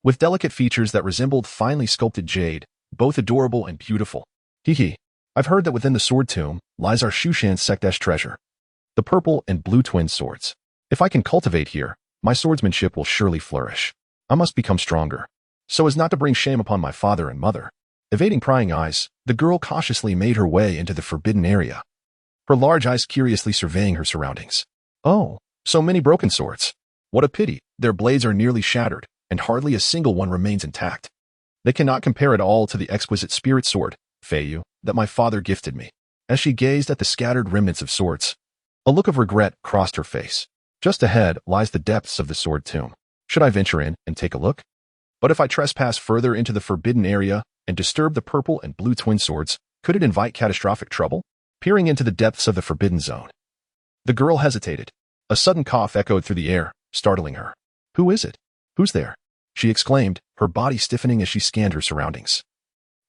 with delicate features that resembled finely sculpted jade, both adorable and beautiful. Hee. I've heard that within the sword tomb lies our Shushan Sektesh treasure, the purple and blue twin swords. If I can cultivate here, my swordsmanship will surely flourish. I must become stronger, so as not to bring shame upon my father and mother. Evading prying eyes, the girl cautiously made her way into the forbidden area, her large eyes curiously surveying her surroundings. Oh, so many broken swords. What a pity, their blades are nearly shattered, and hardly a single one remains intact. They cannot compare at all to the exquisite spirit sword, Feiyu, that my father gifted me. As she gazed at the scattered remnants of swords, a look of regret crossed her face. Just ahead lies the depths of the sword tomb. Should I venture in and take a look? But if I trespass further into the forbidden area, and disturb the purple and blue twin swords, could it invite catastrophic trouble? Peering into the depths of the forbidden zone, the girl hesitated. A sudden cough echoed through the air, startling her. "Who is it? Who's there?" she exclaimed, her body stiffening as she scanned her surroundings.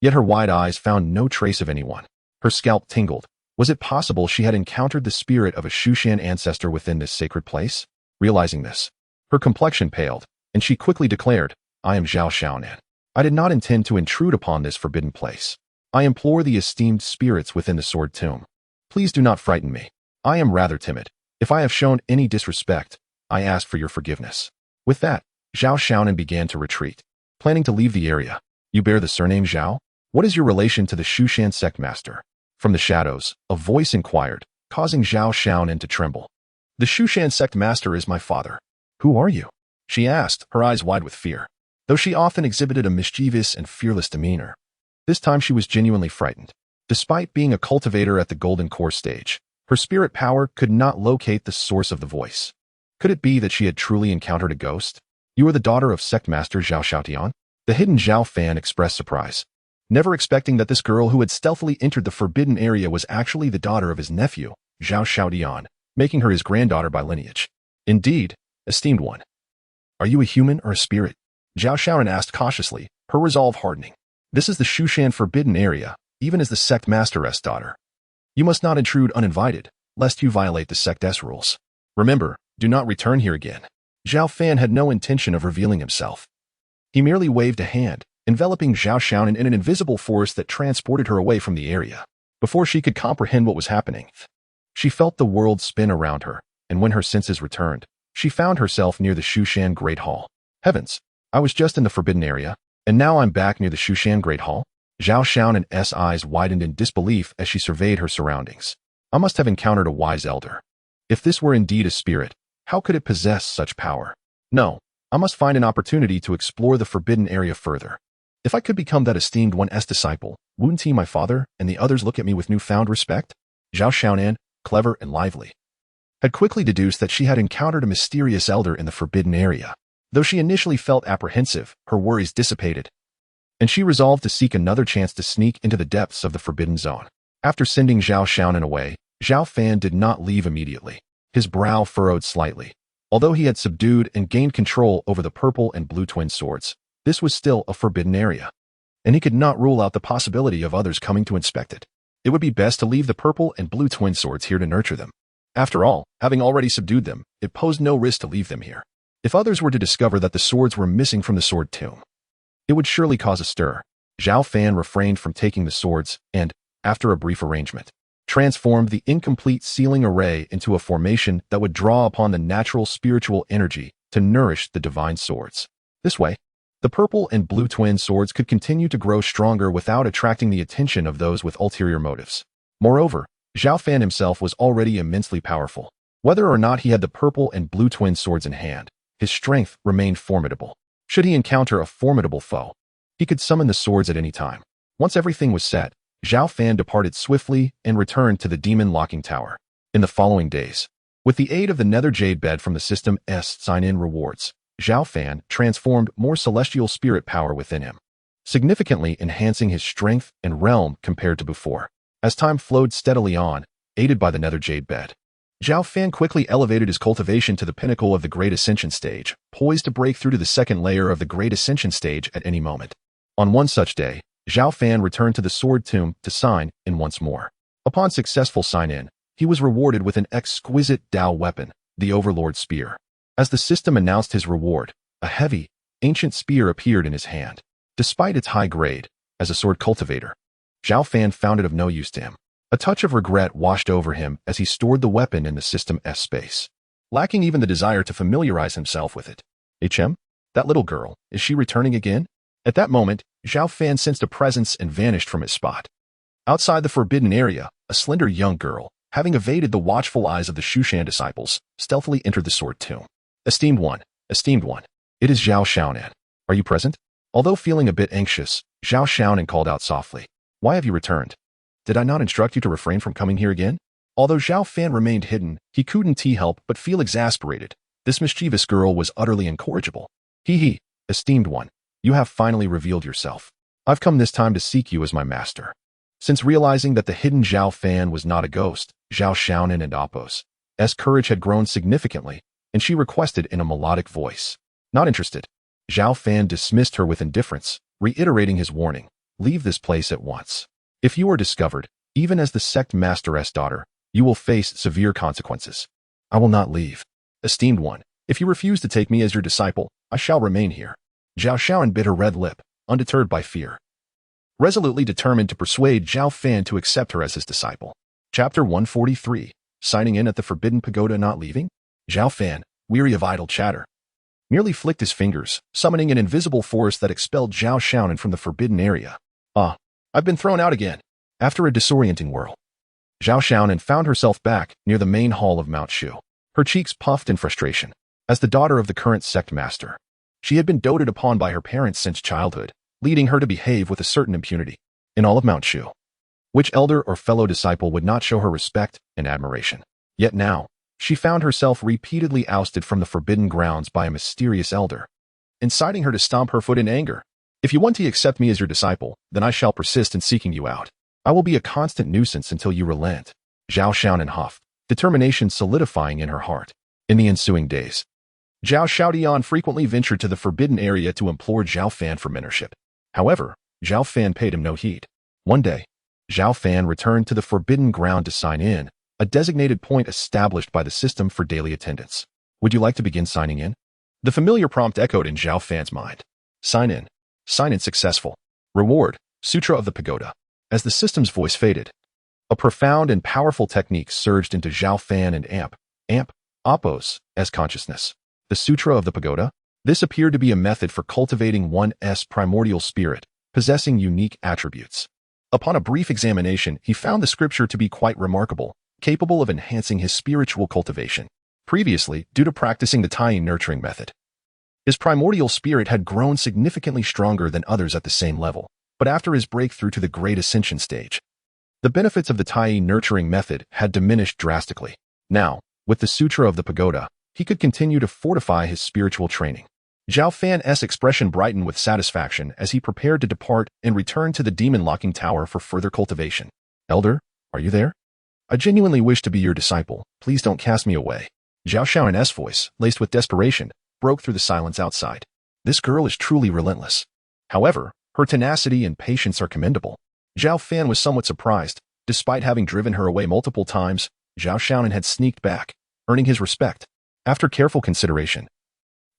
Yet her wide eyes found no trace of anyone. Her scalp tingled. Was it possible she had encountered the spirit of a Shushan ancestor within this sacred place? Realizing this, her complexion paled, and she quickly declared, "I am Zhao Fan. I did not intend to intrude upon this forbidden place. I implore the esteemed spirits within the sword tomb. Please do not frighten me. I am rather timid. If I have shown any disrespect, I ask for your forgiveness." With that, Zhao Fan began to retreat, planning to leave the area. "You bear the surname Zhao? What is your relation to the Shushan sect master?" From the shadows, a voice inquired, causing Zhao Fan to tremble. "The Shushan sect master is my father." "Who are you?" she asked, her eyes wide with fear. Though she often exhibited a mischievous and fearless demeanor, this time she was genuinely frightened. Despite being a cultivator at the Golden Core stage, her spirit power could not locate the source of the voice. Could it be that she had truly encountered a ghost? "You are the daughter of Sect Master Zhao Xiaotian?" The hidden Zhao Fan expressed surprise, never expecting that this girl who had stealthily entered the forbidden area was actually the daughter of his nephew, Zhao Xiaotian, making her his granddaughter by lineage. "Indeed, esteemed one. Are you a human or a spirit?" Zhao Xiaotian asked cautiously, her resolve hardening. "This is the Shushan forbidden area, even as the sect master's daughter. You must not intrude uninvited, lest you violate the sect's rules. Remember, do not return here again." Zhao Fan had no intention of revealing himself. He merely waved a hand, enveloping Zhao Xiaonan in an invisible force that transported her away from the area. Before she could comprehend what was happening, she felt the world spin around her, and when her senses returned, she found herself near the Shushan Great Hall. Heavens, I was just in the forbidden area, and now I'm back near the Shushan Great Hall? Zhao Xiaonan's eyes widened in disbelief as she surveyed her surroundings. I must have encountered a wise elder. If this were indeed a spirit, how could it possess such power? No, I must find an opportunity to explore the forbidden area further. If I could become that esteemed one's disciple, wouldn't he, my father, and the others look at me with newfound respect? Zhao Xiaonan, clever and lively, had quickly deduced that she had encountered a mysterious elder in the forbidden area. Though she initially felt apprehensive, her worries dissipated, and she resolved to seek another chance to sneak into the depths of the forbidden zone. After sending Zhao Xiaonan away, Zhao Fan did not leave immediately. His brow furrowed slightly. Although he had subdued and gained control over the purple and blue twin swords, this was still a forbidden area, and he could not rule out the possibility of others coming to inspect it. It would be best to leave the purple and blue twin swords here to nurture them. After all, having already subdued them, it posed no risk to leave them here. If others were to discover that the swords were missing from the sword tomb, it would surely cause a stir. Zhao Fan refrained from taking the swords and, after a brief arrangement, transformed the incomplete sealing array into a formation that would draw upon the natural spiritual energy to nourish the divine swords. This way, the purple and blue twin swords could continue to grow stronger without attracting the attention of those with ulterior motives. Moreover, Zhao Fan himself was already immensely powerful. Whether or not he had the purple and blue twin swords in hand, his strength remained formidable. Should he encounter a formidable foe, he could summon the swords at any time. Once everything was set, Zhao Fan departed swiftly and returned to the demon locking tower. In the following days, with the aid of the nether jade bed from the system's sign-in rewards, Zhao Fan transformed more celestial spirit power within him, significantly enhancing his strength and realm compared to before. As time flowed steadily on, aided by the nether jade bed, Zhao Fan quickly elevated his cultivation to the pinnacle of the Great Ascension stage, poised to break through to the second layer of the Great Ascension stage at any moment. On one such day, Zhao Fan returned to the sword tomb to sign in once more. Upon successful sign-in, he was rewarded with an exquisite Dao weapon, the Overlord Spear. As the system announced his reward, a heavy, ancient spear appeared in his hand. Despite its high grade, as a sword cultivator, Zhao Fan found it of no use to him. A touch of regret washed over him as he stored the weapon in the system's space, lacking even the desire to familiarize himself with it. HM? That little girl, is she returning again? At that moment, Zhao Fan sensed a presence and vanished from his spot. Outside the forbidden area, a slender young girl, having evaded the watchful eyes of the Shushan disciples, stealthily entered the sword tomb. Esteemed one, it is Zhao Xiaonan. Are you present? Although feeling a bit anxious, Zhao Xiaonan called out softly. Why have you returned? Did I not instruct you to refrain from coming here again? Although Zhao Fan remained hidden, he couldn't help but feel exasperated. This mischievous girl was utterly incorrigible. Esteemed one, you have finally revealed yourself. I've come this time to seek you as my master. Since realizing that the hidden Zhao Fan was not a ghost, Zhao Xiaonan and Appo's courage had grown significantly, and she requested in a melodic voice. Not interested. Zhao Fan dismissed her with indifference, reiterating his warning, leave this place at once. If you are discovered, even as the sect masteress' daughter, you will face severe consequences. I will not leave. Esteemed one, if you refuse to take me as your disciple, I shall remain here. Zhao Xiaonan bit her red lip, undeterred by fear. Resolutely determined to persuade Zhao Fan to accept her as his disciple. Chapter 143, Signing in at the Forbidden Pagoda Not Leaving? Zhao Fan, weary of idle chatter, merely flicked his fingers, summoning an invisible force that expelled Zhao Xiaonan from the forbidden area. Ah, I've been thrown out again. After a disorienting whirl, Zhao Xiaonan found herself back near the main hall of Mount Shu. Her cheeks puffed in frustration. As the daughter of the current sect master, she had been doted upon by her parents since childhood, leading her to behave with a certain impunity. In all of Mount Shu, which elder or fellow disciple would not show her respect and admiration? Yet now, she found herself repeatedly ousted from the forbidden grounds by a mysterious elder, inciting her to stomp her foot in anger. If you want to accept me as your disciple, then I shall persist in seeking you out. I will be a constant nuisance until you relent. Zhao Xiaonan huffed, determination solidifying in her heart. In the ensuing days, Zhao Xiaodian frequently ventured to the forbidden area to implore Zhao Fan for mentorship. However, Zhao Fan paid him no heed. One day, Zhao Fan returned to the forbidden ground to sign in, a designated point established by the system for daily attendance. Would you like to begin signing in? The familiar prompt echoed in Zhao Fan's mind. Sign in. Sign in successful. Reward, Sutra of the Pagoda. As the system's voice faded, a profound and powerful technique surged into Zhao Fan and Appo's consciousness. The Sutra of the Pagoda? This appeared to be a method for cultivating one's primordial spirit, possessing unique attributes. Upon a brief examination, he found the scripture to be quite remarkable, capable of enhancing his spiritual cultivation. Previously, due to practicing the tying nurturing method, his primordial spirit had grown significantly stronger than others at the same level, but after his breakthrough to the Great Ascension stage, the benefits of the tying nurturing method had diminished drastically. Now, with the Sutra of the Pagoda, he could continue to fortify his spiritual training. Zhao Fan's expression brightened with satisfaction as he prepared to depart and return to the demon locking tower for further cultivation. Elder, are you there? I genuinely wish to be your disciple. Please don't cast me away. Zhao Xiaoyan's voice, laced with desperation, broke through the silence outside. This girl is truly relentless. However, her tenacity and patience are commendable. Zhao Fan was somewhat surprised. Despite having driven her away multiple times, Zhao Xiaoyan had sneaked back, earning his respect. After careful consideration,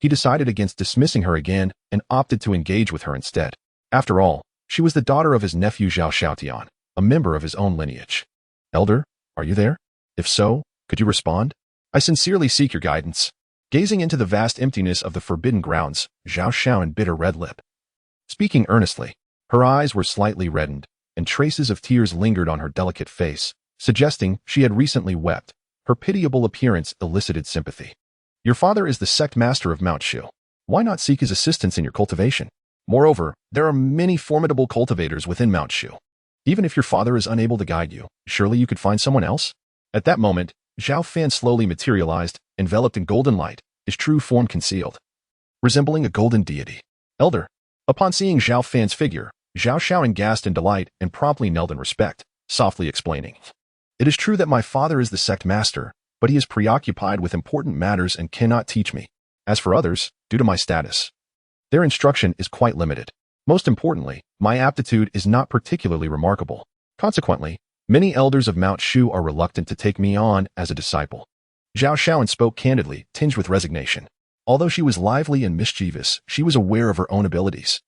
he decided against dismissing her again and opted to engage with her instead. After all, she was the daughter of his nephew Zhao Xiaotian, a member of his own lineage. Elder, are you there? If so, could you respond? I sincerely seek your guidance. Gazing into the vast emptiness of the forbidden grounds, Zhao Xiaoyan bit her red lip. Speaking earnestly, her eyes were slightly reddened, and traces of tears lingered on her delicate face, suggesting she had recently wept. Her pitiable appearance elicited sympathy. Your father is the sect master of Mount Shu. Why not seek his assistance in your cultivation? Moreover, there are many formidable cultivators within Mount Shu. Even if your father is unable to guide you, surely you could find someone else? At that moment, Zhao Fan slowly materialized, enveloped in golden light, his true form concealed, resembling a golden deity. Elder. Upon seeing Zhao Fan's figure, Zhao Xiaoyan gasped in delight and promptly knelt in respect, softly explaining. It is true that my father is the sect master, but he is preoccupied with important matters and cannot teach me. As for others, due to my status, their instruction is quite limited. Most importantly, my aptitude is not particularly remarkable. Consequently, many elders of Mount Shu are reluctant to take me on as a disciple. Zhao Xiaoyan spoke candidly, tinged with resignation. Although she was lively and mischievous, she was aware of her own abilities,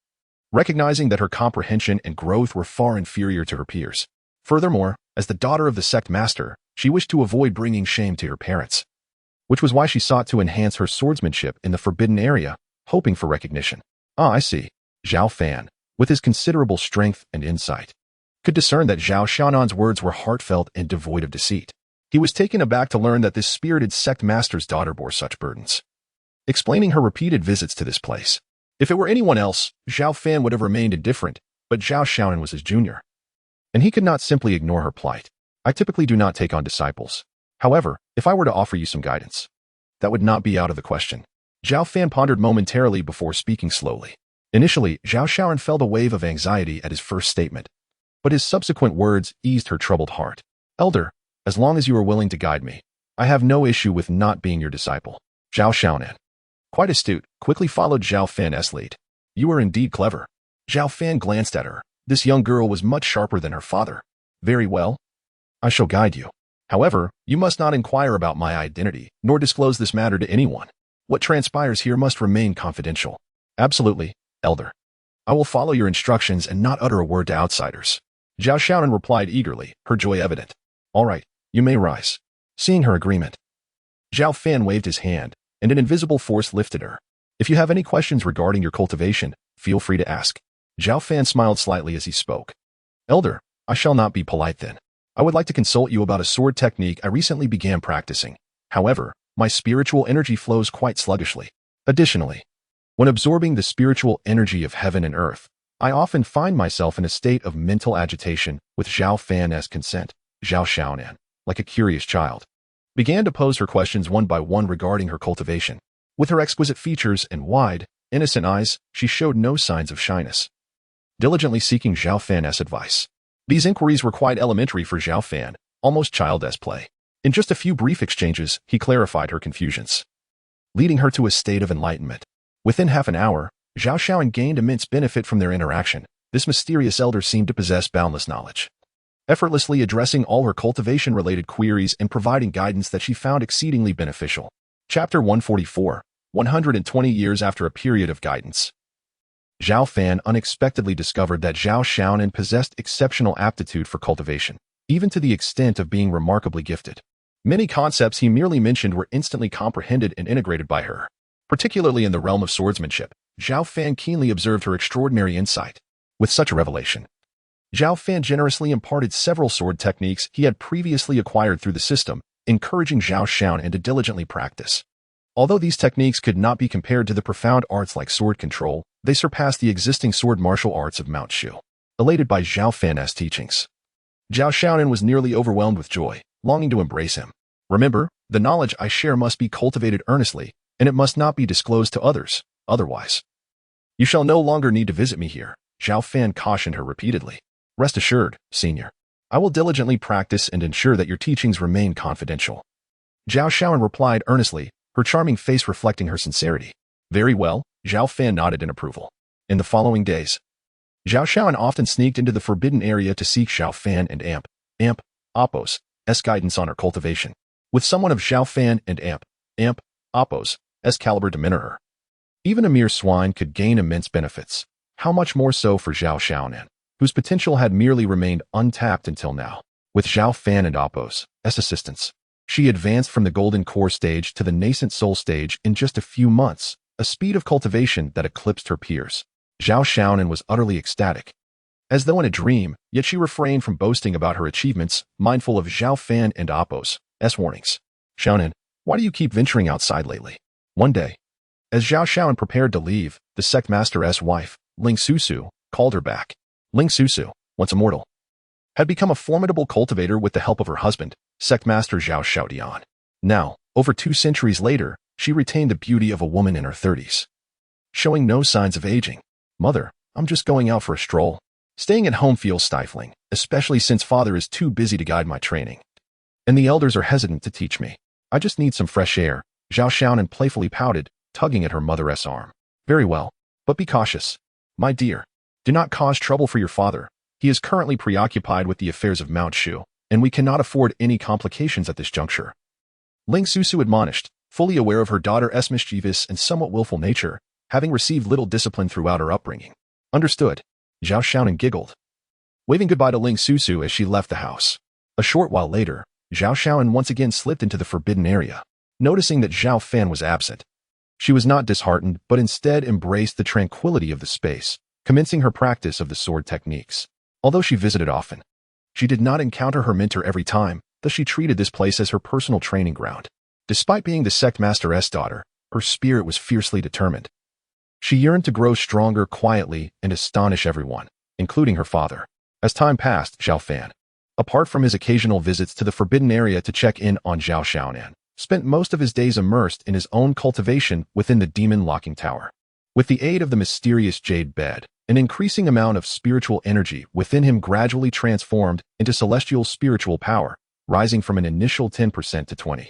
recognizing that her comprehension and growth were far inferior to her peers. Furthermore, as the daughter of the sect master, she wished to avoid bringing shame to her parents, which was why she sought to enhance her swordsmanship in the forbidden area, hoping for recognition. Ah, I see. Zhao Fan, with his considerable strength and insight, could discern that Zhao Xiaonan's words were heartfelt and devoid of deceit. He was taken aback to learn that this spirited sect master's daughter bore such burdens, explaining her repeated visits to this place. If it were anyone else, Zhao Fan would have remained indifferent, but Zhao Xiaonan was his junior, and he could not simply ignore her plight. I typically do not take on disciples. However, if I were to offer you some guidance, that would not be out of the question. Zhao Fan pondered momentarily before speaking slowly. Initially, Zhao Shaoran felt a wave of anxiety at his first statement, but his subsequent words eased her troubled heart. Elder, as long as you are willing to guide me, I have no issue with not being your disciple. Zhao Shaonan, quite astute, quickly followed Zhao Fan's lead. You are indeed clever. Zhao Fan glanced at her. This young girl was much sharper than her father. Very well. I shall guide you. However, you must not inquire about my identity, nor disclose this matter to anyone. What transpires here must remain confidential. Absolutely, Elder. I will follow your instructions and not utter a word to outsiders. Zhao Shaonan replied eagerly, her joy evident. All right, you may rise. Seeing her agreement, Zhao Fan waved his hand, and an invisible force lifted her. If you have any questions regarding your cultivation, feel free to ask. Zhao Fan smiled slightly as he spoke. Elder, I shall not be polite then. I would like to consult you about a sword technique I recently began practicing. However, my spiritual energy flows quite sluggishly. Additionally, when absorbing the spiritual energy of heaven and earth, I often find myself in a state of mental agitation. With Zhao Fan's consent, Zhao Shaonan, like a curious child, began to pose her questions one by one regarding her cultivation. With her exquisite features and wide, innocent eyes, she showed no signs of shyness, diligently seeking Zhao Fan's advice. These inquiries were quite elementary for Zhao Fan, almost childish play. In just a few brief exchanges, he clarified her confusions, leading her to a state of enlightenment. Within half an hour, Zhao Shaoran gained immense benefit from their interaction. This mysterious elder seemed to possess boundless knowledge, effortlessly addressing all her cultivation-related queries and providing guidance that she found exceedingly beneficial. Chapter 144, 120 years after a period of guidance. Zhao Fan unexpectedly discovered that Zhao Shaonan possessed exceptional aptitude for cultivation, even to the extent of being remarkably gifted. Many concepts he merely mentioned were instantly comprehended and integrated by her. Particularly in the realm of swordsmanship, Zhao Fan keenly observed her extraordinary insight. With such a revelation, Zhao Fan generously imparted several sword techniques he had previously acquired through the system, encouraging Zhao Shaonan to diligently practice. Although these techniques could not be compared to the profound arts like sword control, they surpassed the existing sword martial arts of Mount Shu. Elated by Zhao Fan's teachings, Zhao Shaonan was nearly overwhelmed with joy, longing to embrace him. Remember, the knowledge I share must be cultivated earnestly, and it must not be disclosed to others, otherwise you shall no longer need to visit me here, Zhao Fan cautioned her repeatedly. Rest assured, senior, I will diligently practice and ensure that your teachings remain confidential. Zhao Shaoran replied earnestly, her charming face reflecting her sincerity. Very well, Zhao Fan nodded in approval. In the following days, Zhao Shaoran often sneaked into the forbidden area to seek Zhao Fan and Appo's guidance on her cultivation. With someone of Zhao Fan and Appo's caliber to mentor her, even a mere swine could gain immense benefits. How much more so for Zhao Shaonan, whose potential had merely remained untapped until now. With Zhao Fan and Appo's assistance, she advanced from the golden core stage to the nascent soul stage in just a few months, a speed of cultivation that eclipsed her peers. Zhao Shaonan was utterly ecstatic. As though in a dream, yet she refrained from boasting about her achievements, mindful of Zhao Fan and Appo's warnings. Shaonan, why do you keep venturing outside lately? One day, as Zhao Shaoran prepared to leave, the sect master's wife, Ling Susu, called her back. Ling Susu, once immortal, had become a formidable cultivator with the help of her husband, sect master Zhao Shaodian. Now, over 2 centuries later, she retained the beauty of a woman in her 30s, showing no signs of aging. Mother, I'm just going out for a stroll. Staying at home feels stifling, especially since father is too busy to guide my training, and the elders are hesitant to teach me. I just need some fresh air. Zhao Shaonan playfully pouted, tugging at her mother's arm. Very well, but be cautious. My dear, do not cause trouble for your father. He is currently preoccupied with the affairs of Mount Shu, and we cannot afford any complications at this juncture. Ling Susu admonished, fully aware of her daughter's mischievous and somewhat willful nature, having received little discipline throughout her upbringing. Understood. Zhao Shaonan giggled, waving goodbye to Ling Susu as she left the house. A short while later, Zhao Shaonan once again slipped into the forbidden area. Noticing that Zhao Fan was absent, she was not disheartened, but instead embraced the tranquility of the space, commencing her practice of the sword techniques. Although she visited often, she did not encounter her mentor every time, thus she treated this place as her personal training ground. Despite being the sect master's daughter, her spirit was fiercely determined. She yearned to grow stronger quietly and astonish everyone, including her father. As time passed, Zhao Fan, apart from his occasional visits to the forbidden area to check in on Zhao Shaonan, spent most of his days immersed in his own cultivation within the demon locking tower. With the aid of the mysterious jade bed, an increasing amount of spiritual energy within him gradually transformed into celestial spiritual power, rising from an initial 10% to 20%.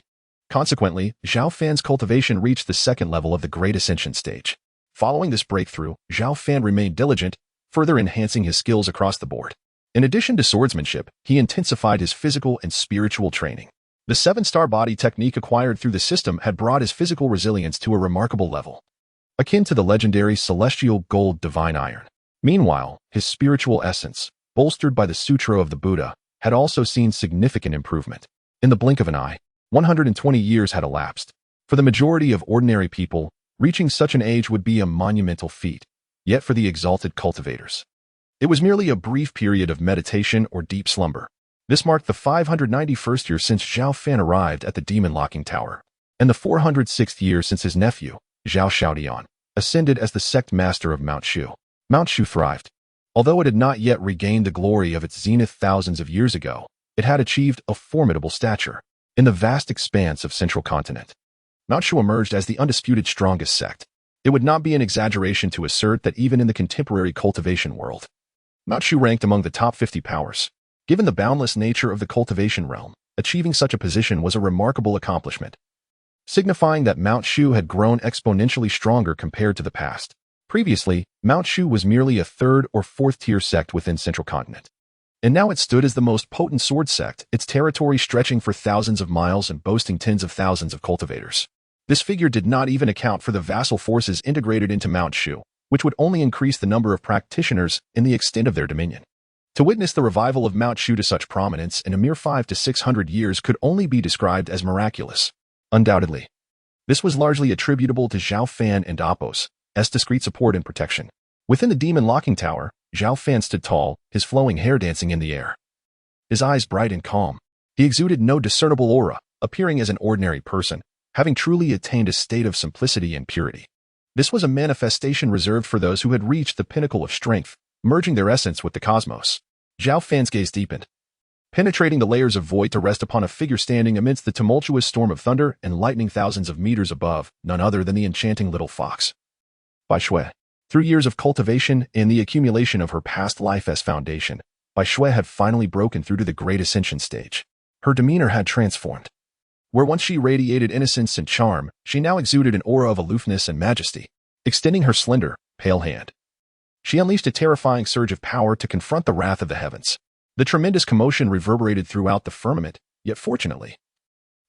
Consequently, Zhao Fan's cultivation reached the second level of the Great Ascension stage. Following this breakthrough, Zhao Fan remained diligent, further enhancing his skills across the board. In addition to swordsmanship, he intensified his physical and spiritual training. The 7-star body technique acquired through the system had brought his physical resilience to a remarkable level, akin to the legendary celestial gold divine iron. Meanwhile, his spiritual essence, bolstered by the Sutra of the Buddha, had also seen significant improvement. In the blink of an eye, 120 years had elapsed. For the majority of ordinary people, reaching such an age would be a monumental feat, yet for the exalted cultivators, it was merely a brief period of meditation or deep slumber. This marked the 591st year since Zhao Fan arrived at the Demon Locking Tower, and the 406th year since his nephew, Zhao Xiaodian, ascended as the sect master of Mount Shu. Mount Shu thrived. Although it had not yet regained the glory of its zenith thousands of years ago, it had achieved a formidable stature in the vast expanse of Central Continent. Mount Shu emerged as the undisputed strongest sect. It would not be an exaggeration to assert that even in the contemporary cultivation world, Mount Shu ranked among the top 50 powers. Given the boundless nature of the cultivation realm, achieving such a position was a remarkable accomplishment, signifying that Mount Shu had grown exponentially stronger compared to the past. Previously, Mount Shu was merely a 3rd or 4th tier sect within Central Continent, and now it stood as the most potent sword sect, its territory stretching for thousands of miles and boasting tens of thousands of cultivators. This figure did not even account for the vassal forces integrated into Mount Shu, which would only increase the number of practitioners and the extent of their dominion. To witness the revival of Mount Shu to such prominence in a mere 500 to 600 years could only be described as miraculous. Undoubtedly, this was largely attributable to Zhao Fan and Apos, as discreet support and protection. Within the Demon Locking Tower, Zhao Fan stood tall, his flowing hair dancing in the air. His eyes bright and calm. He exuded no discernible aura, appearing as an ordinary person, having truly attained a state of simplicity and purity. This was a manifestation reserved for those who had reached the pinnacle of strength, merging their essence with the cosmos. Zhao Fan's gaze deepened, penetrating the layers of void to rest upon a figure standing amidst the tumultuous storm of thunder and lightning thousands of meters above, none other than the enchanting little fox. Bai Shui. Through years of cultivation and the accumulation of her past life as foundation, Bai Shui had finally broken through to the Great Ascension stage. Her demeanor had transformed. Where once she radiated innocence and charm, she now exuded an aura of aloofness and majesty. Extending her slender, pale hand, she unleashed a terrifying surge of power to confront the wrath of the heavens. The tremendous commotion reverberated throughout the firmament, yet fortunately,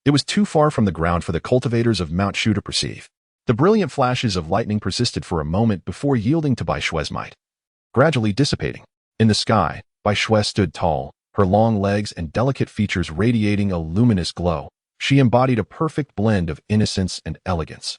it was too far from the ground for the cultivators of Mount Shu to perceive. The brilliant flashes of lightning persisted for a moment before yielding to Bai Shui's might, gradually dissipating. In the sky, Bai Shui stood tall, her long legs and delicate features radiating a luminous glow. She embodied a perfect blend of innocence and elegance.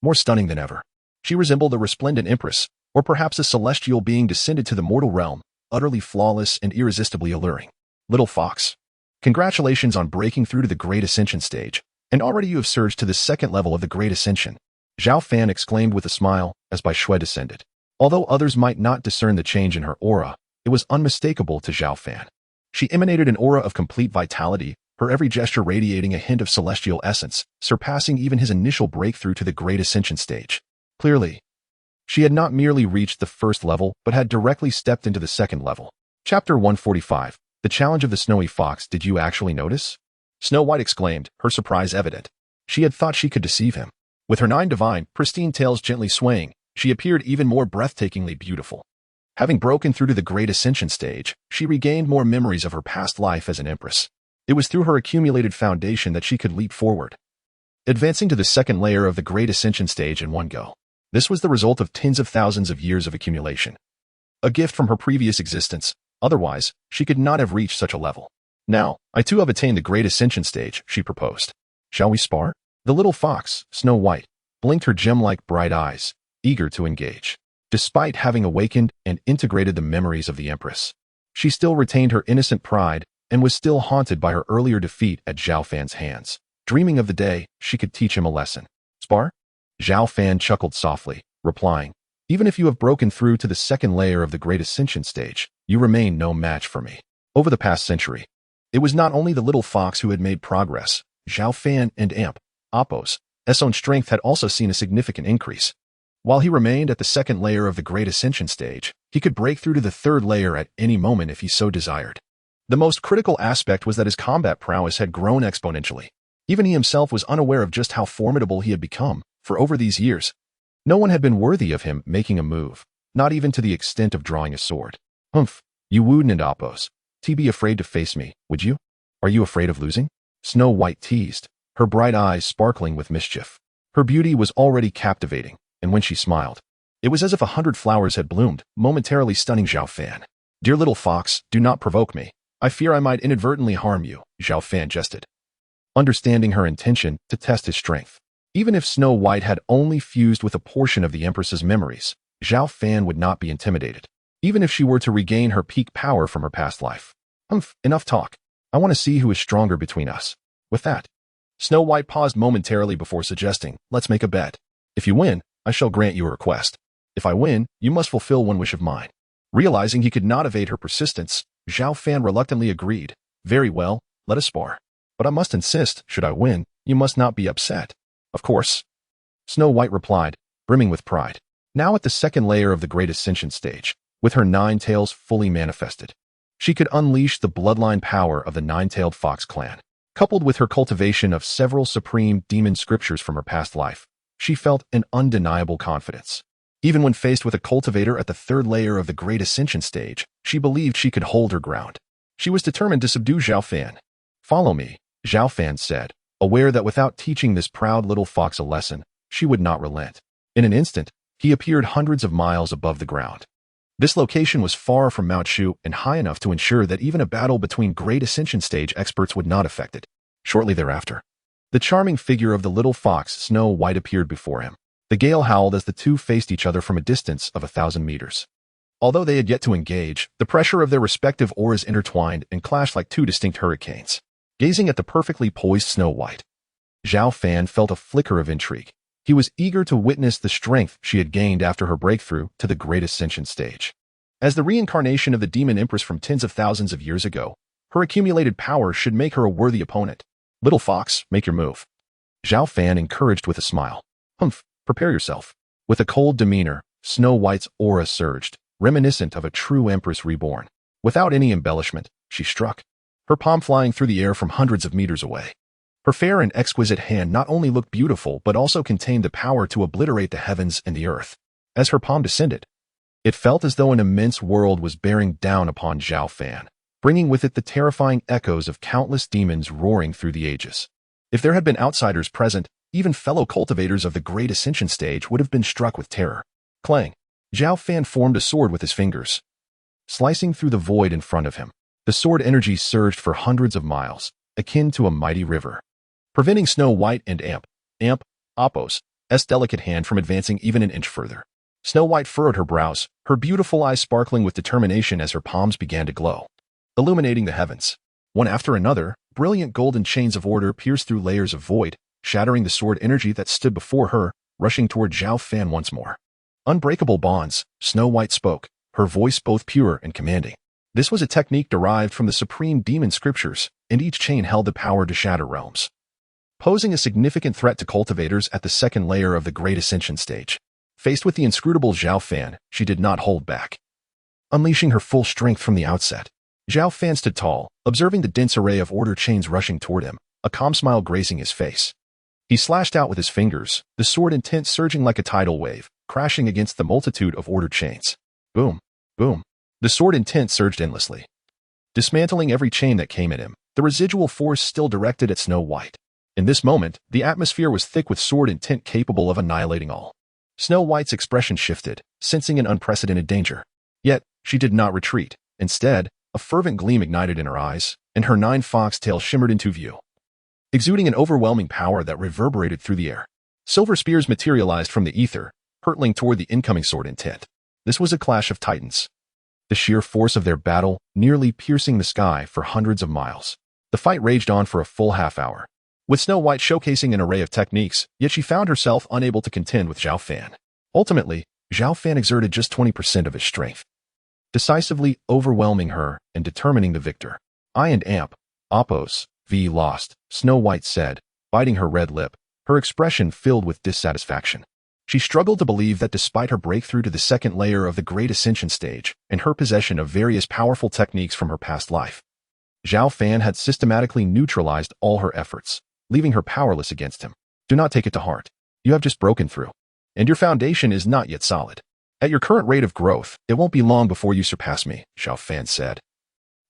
More stunning than ever, she resembled a resplendent empress, or perhaps a celestial being descended to the mortal realm, utterly flawless and irresistibly alluring. Little fox, congratulations on breaking through to the Great Ascension stage, and already you have surged to the second level of the Great Ascension, Zhao Fan exclaimed with a smile as Bai Shui descended. Although others might not discern the change in her aura, it was unmistakable to Zhao Fan. She emanated an aura of complete vitality, her every gesture radiating a hint of celestial essence, surpassing even his initial breakthrough to the Great Ascension stage. Clearly, she had not merely reached the first level, but had directly stepped into the second level. Chapter 145. The Challenge of the Snowy Fox. Did you actually notice? Snow White exclaimed, her surprise evident. She had thought she could deceive him. With her 9 divine, pristine tails gently swaying, she appeared even more breathtakingly beautiful. Having broken through to the Great Ascension stage, she regained more memories of her past life as an empress. It was through her accumulated foundation that she could leap forward, advancing to the second layer of the Great Ascension stage in one go. This was the result of tens of thousands of years of accumulation, a gift from her previous existence. Otherwise, she could not have reached such a level. Now, I too have attained the Great Ascension stage, she proposed. Shall we spar? The little fox, Snow White, blinked her gem-like bright eyes, eager to engage. Despite having awakened and integrated the memories of the Empress, she still retained her innocent pride and was still haunted by her earlier defeat at Zhao Fan's hands, dreaming of the day she could teach him a lesson. Spar? Zhao Fan chuckled softly, replying, even if you have broken through to the second layer of the Great Ascension stage, you remain no match for me. Over the past century, it was not only the little fox who had made progress. Zhao Fan and Apos' own strength had also seen a significant increase. While he remained at the second layer of the Great Ascension stage, he could break through to the third layer at any moment if he so desired. The most critical aspect was that his combat prowess had grown exponentially. Even he himself was unaware of just how formidable he had become. For over these years, no one had been worthy of him making a move, not even to the extent of drawing a sword. Humph, you wouldn't oppose. Be afraid to face me, would you? Are you afraid of losing? Snow White teased, her bright eyes sparkling with mischief. Her beauty was already captivating, and when she smiled, it was as if 100 flowers had bloomed, momentarily stunning Zhao Fan. Dear little fox, do not provoke me. I fear I might inadvertently harm you, Zhao Fan jested, understanding her intention to test his strength. Even if Snow White had only fused with a portion of the Empress's memories, Zhao Fan would not be intimidated, even if she were to regain her peak power from her past life. Humph, enough talk. I want to see who is stronger between us. With that, Snow White paused momentarily before suggesting, let's make a bet. If you win, I shall grant you a request. If I win, you must fulfill one wish of mine. Realizing he could not evade her persistence, Zhao Fan reluctantly agreed. Very well, let us spar. But I must insist, should I win, you must not be upset. Of course, Snow White replied, brimming with pride. Now at the second layer of the Great Ascension stage, with her 9 tails fully manifested, she could unleash the bloodline power of the 9-tailed fox clan. Coupled with her cultivation of several supreme demon scriptures from her past life, she felt an undeniable confidence. Even when faced with a cultivator at the third layer of the Great Ascension stage, she believed she could hold her ground. She was determined to subdue Zhao Fan. Follow me, Zhao Fan said, aware that without teaching this proud little fox a lesson, she would not relent. In an instant, he appeared hundreds of miles above the ground. This location was far from Mount Shu and high enough to ensure that even a battle between Great Ascension stage experts would not affect it. Shortly thereafter, the charming figure of the little fox Snow White appeared before him. The gale howled as the two faced each other from a distance of 1,000 meters. Although they had yet to engage, the pressure of their respective auras intertwined and clashed like two distinct hurricanes. Gazing at the perfectly poised Snow White, Zhao Fan felt a flicker of intrigue. He was eager to witness the strength she had gained after her breakthrough to the Great Ascension stage. As the reincarnation of the Demon Empress from tens of thousands of years ago, her accumulated power should make her a worthy opponent. Little fox, make your move. Zhao Fan encouraged with a smile. Humph, prepare yourself. With a cold demeanor, Snow White's aura surged, reminiscent of a true empress reborn. Without any embellishment, she struck, her palm flying through the air from hundreds of meters away. Her fair and exquisite hand not only looked beautiful but also contained the power to obliterate the heavens and the earth. As her palm descended, it felt as though an immense world was bearing down upon Zhao Fan, bringing with it the terrifying echoes of countless demons roaring through the ages. If there had been outsiders present, even fellow cultivators of the Great Ascension stage would have been struck with terror. Clang! Zhao Fan formed a sword with his fingers, slicing through the void in front of him. The sword energy surged for hundreds of miles, akin to a mighty river, preventing Snow White and Appo's delicate hand from advancing even an inch further. Snow White furrowed her brows, her beautiful eyes sparkling with determination as her palms began to glow, illuminating the heavens. One after another, brilliant golden chains of order pierced through layers of void, shattering the sword energy that stood before her, rushing toward Zhao Fan once more. Unbreakable bonds, Snow White spoke, her voice both pure and commanding. This was a technique derived from the supreme demon scriptures, and each chain held the power to shatter realms, posing a significant threat to cultivators at the second layer of the Great Ascension stage. Faced with the inscrutable Zhao Fan, she did not hold back, unleashing her full strength from the outset. Zhao Fan stood tall, observing the dense array of order chains rushing toward him, a calm smile gracing his face. He slashed out with his fingers, the sword intent surging like a tidal wave, crashing against the multitude of ordered chains. Boom, boom. The sword intent surged endlessly, dismantling every chain that came at him, the residual force still directed at Snow White. In this moment, the atmosphere was thick with sword intent capable of annihilating all. Snow White's expression shifted, sensing an unprecedented danger. Yet, she did not retreat. Instead, a fervent gleam ignited in her eyes, and her 9 fox tail shimmered into view, exuding an overwhelming power that reverberated through the air. Silver spears materialized from the ether, hurtling toward the incoming sword intent. This was a clash of titans, the sheer force of their battle nearly piercing the sky for hundreds of miles. The fight raged on for a full half hour, with Snow White showcasing an array of techniques, yet she found herself unable to contend with Zhao Fan. Ultimately, Zhao Fan exerted just 20% of his strength, decisively overwhelming her and determining the victor. I and Appo's lost, Snow White said, biting her red lip, her expression filled with dissatisfaction. She struggled to believe that despite her breakthrough to the second layer of the Great Ascension stage and her possession of various powerful techniques from her past life, Zhao Fan had systematically neutralized all her efforts, leaving her powerless against him. Do not take it to heart. You have just broken through, and your foundation is not yet solid. At your current rate of growth, it won't be long before you surpass me, Zhao Fan said,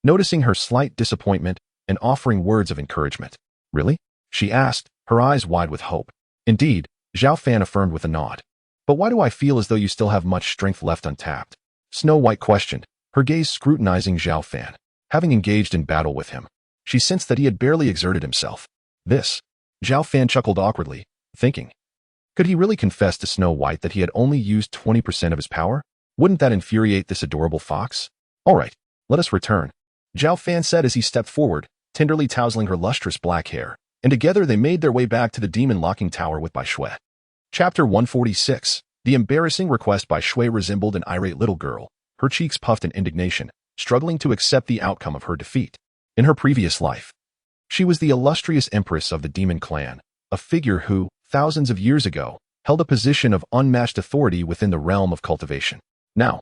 noticing her slight disappointment and offering words of encouragement. Really? She asked, her eyes wide with hope. Indeed, Zhao Fan affirmed with a nod. But why do I feel as though you still have much strength left untapped? Snow White questioned, her gaze scrutinizing Zhao Fan. Having engaged in battle with him, she sensed that he had barely exerted himself. Zhao Fan chuckled awkwardly, thinking, could he really confess to Snow White that he had only used 20% of his power? Wouldn't that infuriate this adorable fox? All right, let us return, Zhao Fan said as he stepped forward, tenderly tousling her lustrous black hair, and together they made their way back to the demon locking tower with Bai Shui. Chapter 146. The embarrassing request. Bai Shui resembled an irate little girl, her cheeks puffed in indignation, struggling to accept the outcome of her defeat. In her previous life, she was the illustrious empress of the demon clan, a figure who, thousands of years ago, held a position of unmatched authority within the realm of cultivation. Now,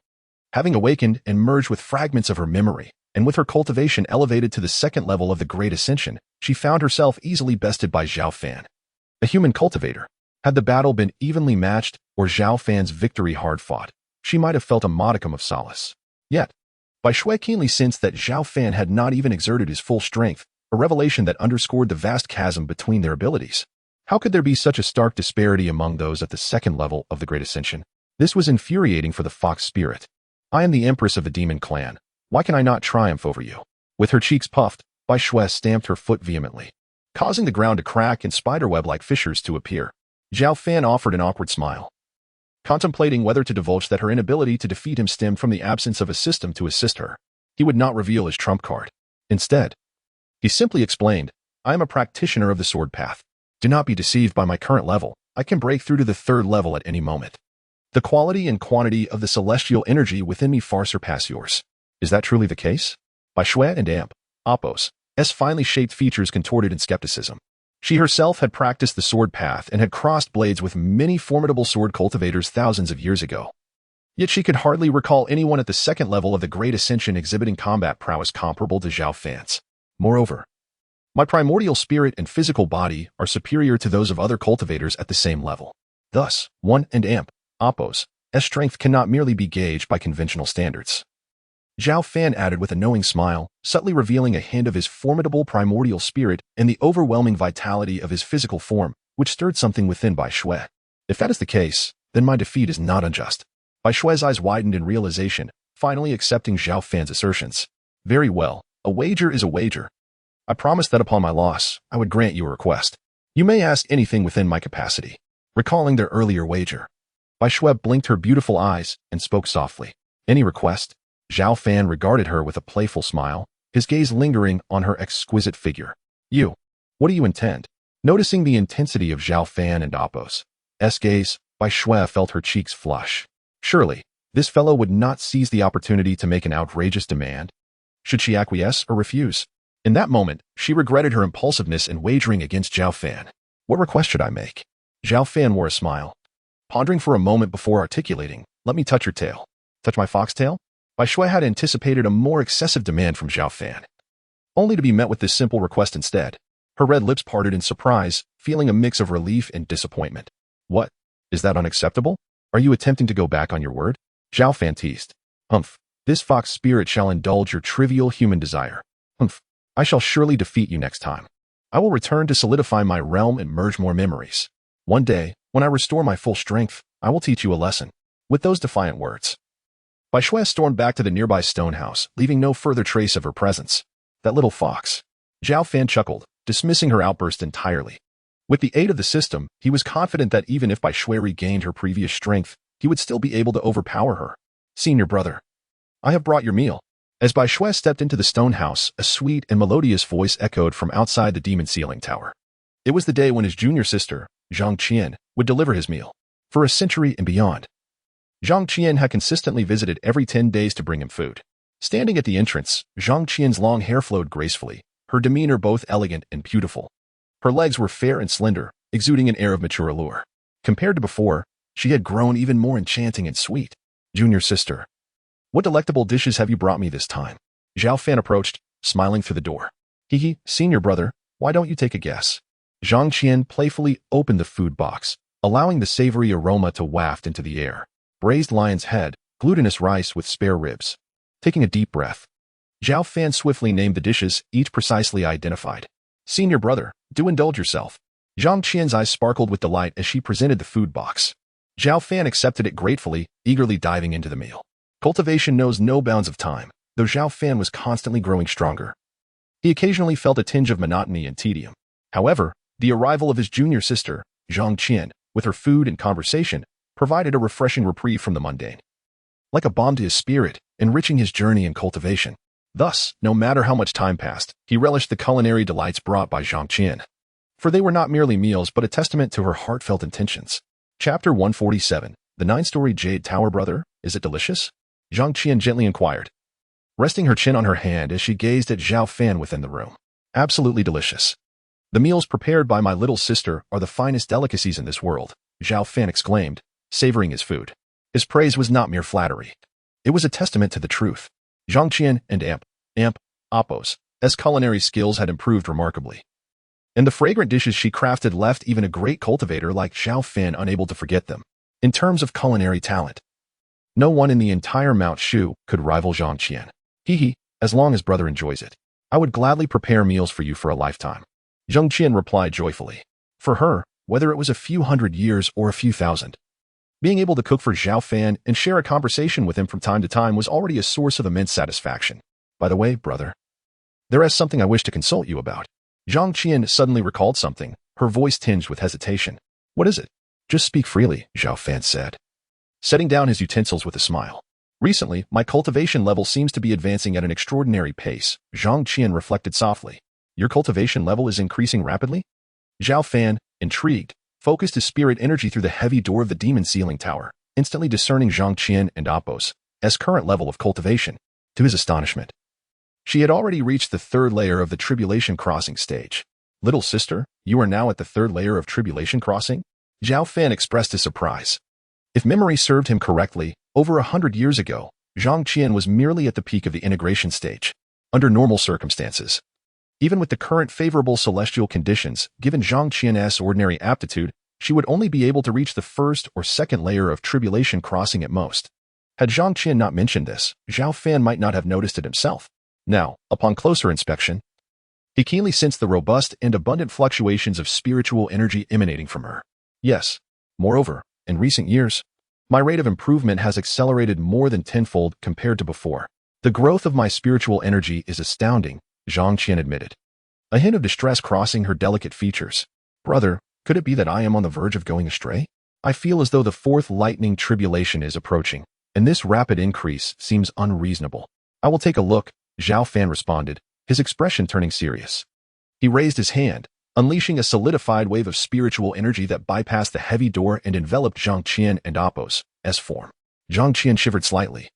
having awakened and merged with fragments of her memory, and with her cultivation elevated to the second level of the Great Ascension, she found herself easily bested by Zhao Fan, a human cultivator. Had the battle been evenly matched, or Zhao Fan's victory hard-fought, she might have felt a modicum of solace. Yet, Bai Shui keenly sensed that Zhao Fan had not even exerted his full strength, a revelation that underscored the vast chasm between their abilities. How could there be such a stark disparity among those at the second level of the Great Ascension? This was infuriating for the fox spirit. I am the empress of the demon clan. Why can I not triumph over you? With her cheeks puffed, Bai Shui stamped her foot vehemently, causing the ground to crack and spiderweb-like fissures to appear. Zhao Fan offered an awkward smile, contemplating whether to divulge that her inability to defeat him stemmed from the absence of a system to assist her. He would not reveal his trump card. Instead, he simply explained, I am a practitioner of the sword path. Do not be deceived by my current level. I can break through to the third level at any moment. The quality and quantity of the celestial energy within me far surpass yours. Is that truly the case? Bai Shui and Appo's finely shaped features contorted in skepticism. She herself had practiced the sword path and had crossed blades with many formidable sword cultivators thousands of years ago. Yet she could hardly recall anyone at the second level of the Great Ascension exhibiting combat prowess comparable to Zhao Fan's. Moreover, my primordial spirit and physical body are superior to those of other cultivators at the same level. Thus, one and Appo's strength cannot merely be gauged by conventional standards. Zhao Fan added with a knowing smile, subtly revealing a hint of his formidable primordial spirit and the overwhelming vitality of his physical form, which stirred something within Bai Shui. If that is the case, then my defeat is not unjust. Bai Shui's eyes widened in realization, finally accepting Zhao Fan's assertions. Very well, a wager is a wager. I promised that upon my loss, I would grant you a request. You may ask anything within my capacity. Recalling their earlier wager, Bai Shui blinked her beautiful eyes and spoke softly. Any request? Zhao Fan regarded her with a playful smile, his gaze lingering on her exquisite figure. You. What do you intend? Noticing the intensity of Zhao Fan and Appo's gaze, Bai Shui felt her cheeks flush. Surely, this fellow would not seize the opportunity to make an outrageous demand. Should she acquiesce or refuse? In that moment, she regretted her impulsiveness in wagering against Zhao Fan. What request should I make? Zhao Fan wore a smile, pondering for a moment before articulating, let me touch your tail. Touch my foxtail? Bai Shui had anticipated a more excessive demand from Zhao Fan, only to be met with this simple request instead. Her red lips parted in surprise, feeling a mix of relief and disappointment. What? Is that unacceptable? Are you attempting to go back on your word? Zhao Fan teased. Humph. This fox spirit shall indulge your trivial human desire. Humph. I shall surely defeat you next time. I will return to solidify my realm and merge more memories. One day, when I restore my full strength, I will teach you a lesson. With those defiant words, Bai Shui stormed back to the nearby stone house, leaving no further trace of her presence. That little fox. Zhao Fan chuckled, dismissing her outburst entirely. With the aid of the system, he was confident that even if Bai Shui regained her previous strength, he would still be able to overpower her. Senior brother, I have brought your meal. As Bai Shui stepped into the stone house, a sweet and melodious voice echoed from outside the demon ceiling tower. It was the day when his junior sister, Zhang Qian, would deliver his meal. For a century and beyond, Zhang Qian had consistently visited every 10 days to bring him food. Standing at the entrance, Zhang Qian's long hair flowed gracefully, her demeanor both elegant and beautiful. Her legs were fair and slender, exuding an air of mature allure. Compared to before, she had grown even more enchanting and sweet. Junior sister, what delectable dishes have you brought me this time? Zhao Fan approached, smiling through the door. Hehe, senior brother, why don't you take a guess? Zhang Qian playfully opened the food box, allowing the savory aroma to waft into the air. Braised lion's head, glutinous rice with spare ribs. Taking a deep breath, Zhao Fan swiftly named the dishes, each precisely identified. Senior brother, do indulge yourself. Zhang Qian's eyes sparkled with delight as she presented the food box. Zhao Fan accepted it gratefully, eagerly diving into the meal. Cultivation knows no bounds of time, though Zhao Fan was constantly growing stronger. He occasionally felt a tinge of monotony and tedium. However, the arrival of his junior sister, Zhang Qian, with her food and conversation, provided a refreshing reprieve from the mundane. Like a balm to his spirit, enriching his journey in cultivation. Thus, no matter how much time passed, he relished the culinary delights brought by Zhang Qian. For they were not merely meals but a testament to her heartfelt intentions. Chapter 147, The 9-Story Jade Tower Brother, is it delicious? Zhang Qian gently inquired, resting her chin on her hand as she gazed at Zhao Fan within the room. Absolutely delicious. The meals prepared by my little sister are the finest delicacies in this world, Zhao Fan exclaimed, savoring his food. His praise was not mere flattery. It was a testament to the truth. Zhang Qian and Appo's culinary skills had improved remarkably. And the fragrant dishes she crafted left even a great cultivator like Zhao Fan unable to forget them. In terms of culinary talent, no one in the entire Mount Shu could rival Zhang Qian. Hehe, as long as brother enjoys it, I would gladly prepare meals for you for a lifetime. Zhang Qian replied joyfully. For her, whether it was a few hundred years or a few thousand, being able to cook for Zhao Fan and share a conversation with him from time to time was already a source of immense satisfaction. By the way, brother, there is something I wish to consult you about. Zhang Qian suddenly recalled something, her voice tinged with hesitation. What is it? Just speak freely, Zhao Fan said, setting down his utensils with a smile. Recently, my cultivation level seems to be advancing at an extraordinary pace, Zhang Qian reflected softly. Your cultivation level is increasing rapidly? Zhao Fan, intrigued, focused his spirit energy through the heavy door of the demon ceiling tower, instantly discerning Zhang Qian and Appo's current level of cultivation. To his astonishment, she had already reached the 3rd layer of the Tribulation Crossing stage. Little sister, you are now at the 3rd layer of Tribulation Crossing? Zhao Fan expressed his surprise. If memory served him correctly, over 100 years ago, Zhang Qian was merely at the peak of the integration stage. Under normal circumstances, even with the current favorable celestial conditions, given Zhang Qian's ordinary aptitude, she would only be able to reach the 1st or 2nd layer of Tribulation Crossing at most. Had Zhang Qian not mentioned this, Zhao Fan might not have noticed it himself. Now, upon closer inspection, he keenly sensed the robust and abundant fluctuations of spiritual energy emanating from her. Yes, moreover, in recent years, my rate of improvement has accelerated more than tenfold compared to before. The growth of my spiritual energy is astounding, Zhang Qian admitted, a hint of distress crossing her delicate features. Brother, could it be that I am on the verge of going astray? I feel as though the 4th lightning tribulation is approaching, and this rapid increase seems unreasonable. I will take a look, Zhao Fan responded, his expression turning serious. He raised his hand, unleashing a solidified wave of spiritual energy that bypassed the heavy door and enveloped Zhang Qian and Appo's form. Zhang Qian shivered slightly.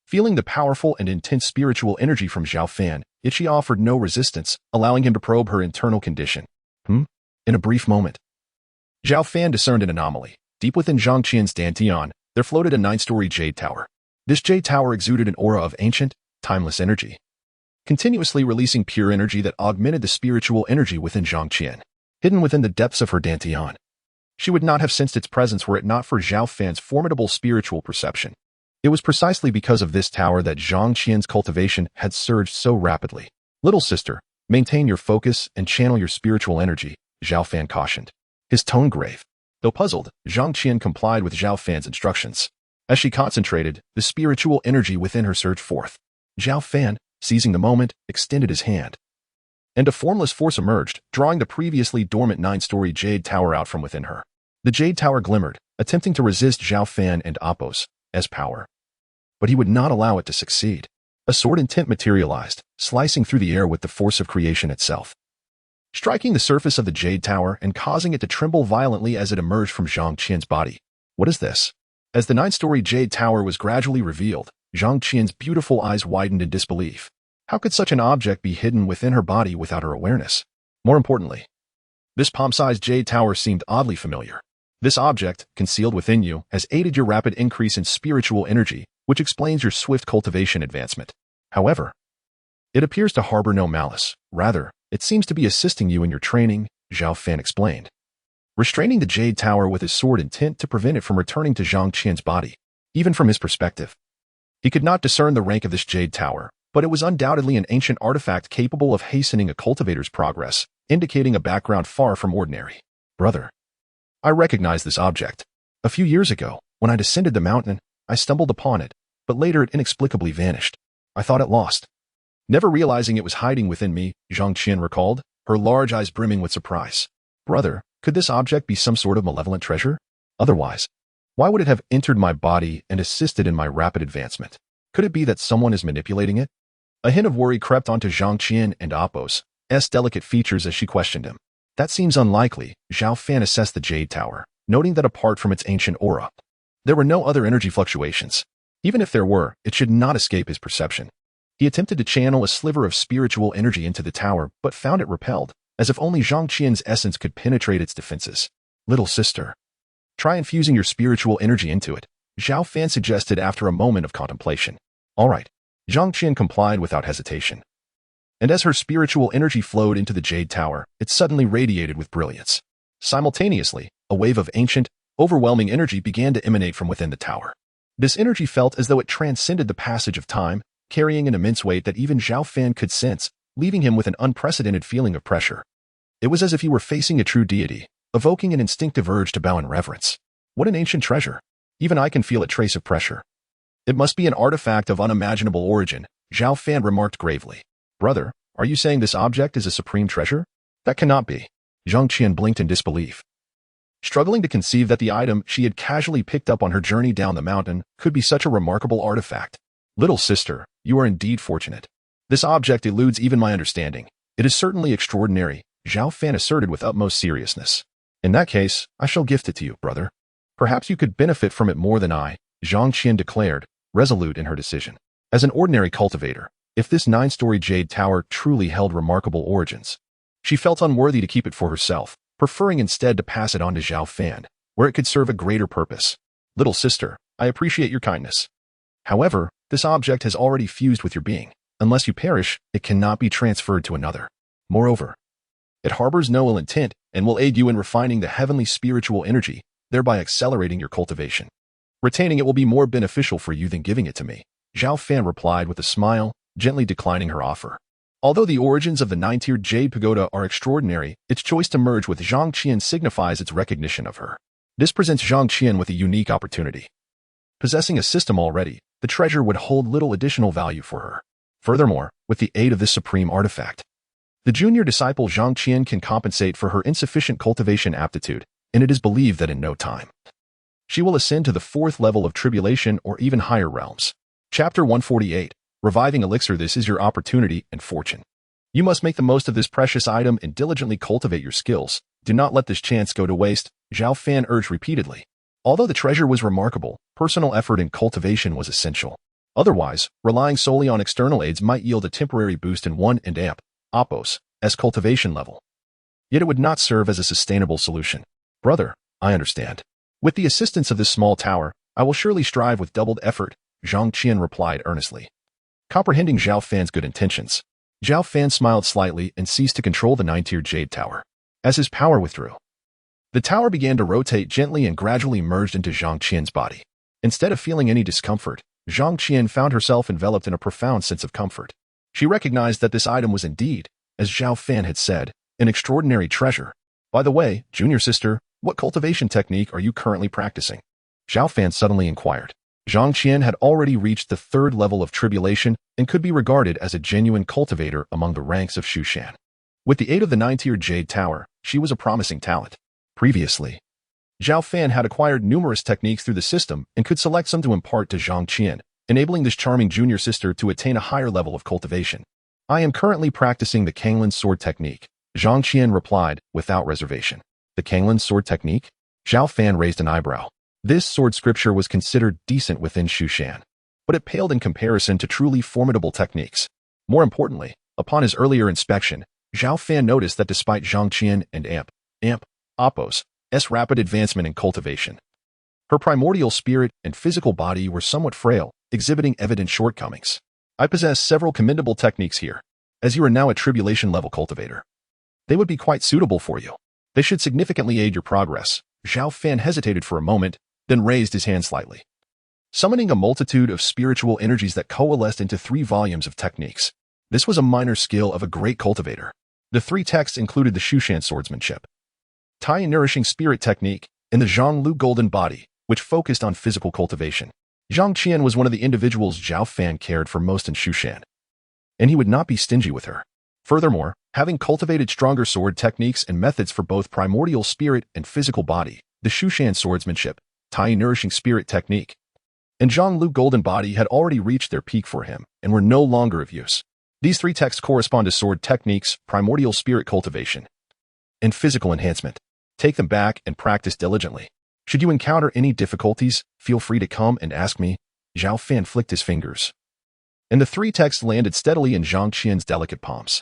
Feeling the powerful and intense spiritual energy from Zhao Fan, yet she offered no resistance, allowing him to probe her internal condition. In a brief moment, Zhao Fan discerned an anomaly. Deep within Zhang Qian's dantian, there floated a 9-story jade tower. This jade tower exuded an aura of ancient, timeless energy, continuously releasing pure energy that augmented the spiritual energy within Zhang Qian, hidden within the depths of her dantian. She would not have sensed its presence were it not for Zhao Fan's formidable spiritual perception. It was precisely because of this tower that Zhang Qian's cultivation had surged so rapidly. Little sister, maintain your focus and channel your spiritual energy, Zhao Fan cautioned, his tone grave. Though puzzled, Zhang Qian complied with Zhao Fan's instructions. As she concentrated, the spiritual energy within her surged forth. Zhao Fan, seizing the moment, extended his hand, and a formless force emerged, drawing the previously dormant 9-story jade tower out from within her. The jade tower glimmered, attempting to resist Zhao Fan and Appo's power, but he would not allow it to succeed. A sword intent materialized, slicing through the air with the force of creation itself, striking the surface of the jade tower and causing it to tremble violently as it emerged from Zhang Qian's body. What is this? As the 9-story jade tower was gradually revealed, Zhang Qian's beautiful eyes widened in disbelief. How could such an object be hidden within her body without her awareness? More importantly, this palm-sized jade tower seemed oddly familiar. This object, concealed within you, has aided your rapid increase in spiritual energy, which explains your swift cultivation advancement. However, it appears to harbor no malice. Rather, it seems to be assisting you in your training, Zhao Fan explained, restraining the Jade Tower with his sword intent to prevent it from returning to Zhang Qian's body. Even from his perspective, he could not discern the rank of this Jade Tower, but it was undoubtedly an ancient artifact capable of hastening a cultivator's progress, indicating a background far from ordinary. Brother, I recognize this object. A few years ago, when I descended the mountain, I stumbled upon it, but later it inexplicably vanished. I thought it lost. Never realizing it was hiding within me, Zhang Qian recalled, her large eyes brimming with surprise. Brother, could this object be some sort of malevolent treasure? Otherwise, why would it have entered my body and assisted in my rapid advancement? Could it be that someone is manipulating it? A hint of worry crept onto Zhang Qian and Apos' delicate features as she questioned him. That seems unlikely, Zhao Fan assessed the Jade Tower, noting that apart from its ancient aura, there were no other energy fluctuations. Even if there were, it should not escape his perception. He attempted to channel a sliver of spiritual energy into the tower, but found it repelled, as if only Zhang Qian's essence could penetrate its defenses. Little sister, try infusing your spiritual energy into it, Zhao Fan suggested after a moment of contemplation. All right. Zhang Qian complied without hesitation. And as her spiritual energy flowed into the Jade Tower, it suddenly radiated with brilliance. Simultaneously, a wave of ancient, overwhelming energy began to emanate from within the tower. This energy felt as though it transcended the passage of time, carrying an immense weight that even Zhao Fan could sense, leaving him with an unprecedented feeling of pressure. It was as if he were facing a true deity, evoking an instinctive urge to bow in reverence. What an ancient treasure! Even I can feel a trace of pressure. It must be an artifact of unimaginable origin, Zhao Fan remarked gravely. Brother, are you saying this object is a supreme treasure? That cannot be. Zhang Qian blinked in disbelief, struggling to conceive that the item she had casually picked up on her journey down the mountain could be such a remarkable artifact. Little sister, you are indeed fortunate. This object eludes even my understanding. It is certainly extraordinary, Zhao Fan asserted with utmost seriousness. In that case, I shall gift it to you, brother. Perhaps you could benefit from it more than I, Zhang Qian declared, resolute in her decision. As an ordinary cultivator, if this 9-story Jade Tower truly held remarkable origins, she felt unworthy to keep it for herself, preferring instead to pass it on to Zhao Fan, where it could serve a greater purpose. Little sister, I appreciate your kindness. However, this object has already fused with your being. Unless you perish, it cannot be transferred to another. Moreover, it harbors no ill intent and will aid you in refining the heavenly spiritual energy, thereby accelerating your cultivation. Retaining it will be more beneficial for you than giving it to me, Zhao Fan replied with a smile, gently declining her offer. Although the origins of the 9-tiered Jade Pagoda are extraordinary, its choice to merge with Zhang Qian signifies its recognition of her. This presents Zhang Qian with a unique opportunity. Possessing a system already, the treasure would hold little additional value for her. Furthermore, with the aid of this supreme artifact, the junior disciple Zhang Qian can compensate for her insufficient cultivation aptitude, and it is believed that in no time, she will ascend to the 4th level of tribulation or even higher realms. Chapter 148. Reviving Elixir. This is your opportunity and fortune. You must make the most of this precious item and diligently cultivate your skills. Do not let this chance go to waste, Zhao Fan urged repeatedly. Although the treasure was remarkable, personal effort in cultivation was essential. Otherwise, relying solely on external aids might yield a temporary boost in 1 and Apos' cultivation level. Yet it would not serve as a sustainable solution. Brother, I understand. With the assistance of this small tower, I will surely strive with doubled effort, Zhang Qian replied earnestly. Comprehending Zhao Fan's good intentions, Zhao Fan smiled slightly and ceased to control the 9-tiered Jade Tower. As his power withdrew, the tower began to rotate gently and gradually merged into Zhang Qian's body. Instead of feeling any discomfort, Zhang Qian found herself enveloped in a profound sense of comfort. She recognized that this item was indeed, as Zhao Fan had said, an extraordinary treasure. By the way, junior sister, what cultivation technique are you currently practicing? Zhao Fan suddenly inquired. Zhang Qian had already reached the 3rd level of tribulation and could be regarded as a genuine cultivator among the ranks of Shushan. With the aid of the 9-tiered Jade Tower, she was a promising talent. Previously, Zhao Fan had acquired numerous techniques through the system and could select some to impart to Zhang Qian, enabling this charming junior sister to attain a higher level of cultivation. I am currently practicing the Earth Sword technique, Zhang Qian replied without reservation. The Earth Sword technique? Zhao Fan raised an eyebrow. This sword scripture was considered decent within Shushan, but it paled in comparison to truly formidable techniques. More importantly, upon his earlier inspection, Zhao Fan noticed that despite Zhang Qian and Apos' rapid advancement in cultivation. Her primordial spirit and physical body were somewhat frail, exhibiting evident shortcomings. I possess several commendable techniques here, as you are now a tribulation-level cultivator. They would be quite suitable for you. They should significantly aid your progress. Zhao Fan hesitated for a moment, then raised his hand slightly, summoning a multitude of spiritual energies that coalesced into 3 volumes of techniques. This was a minor skill of a great cultivator. The 3 texts included the Shushan swordsmanship, Tai nourishing spirit technique, and the Zhonglu golden body, which focused on physical cultivation. Zhang Qian was one of the individuals Zhao Fan cared for most in Shushan, and he would not be stingy with her. Furthermore, having cultivated stronger sword techniques and methods for both primordial spirit and physical body, the Shushan swordsmanship, Tai nourishing spirit technique, and Zhonglu golden body had already reached their peak for him and were no longer of use. These 3 texts correspond to sword techniques, primordial spirit cultivation, and physical enhancement. Take them back and practice diligently. Should you encounter any difficulties, feel free to come and ask me. Zhao Fan flicked his fingers, and the 3 texts landed steadily in Zhang Qian's delicate palms.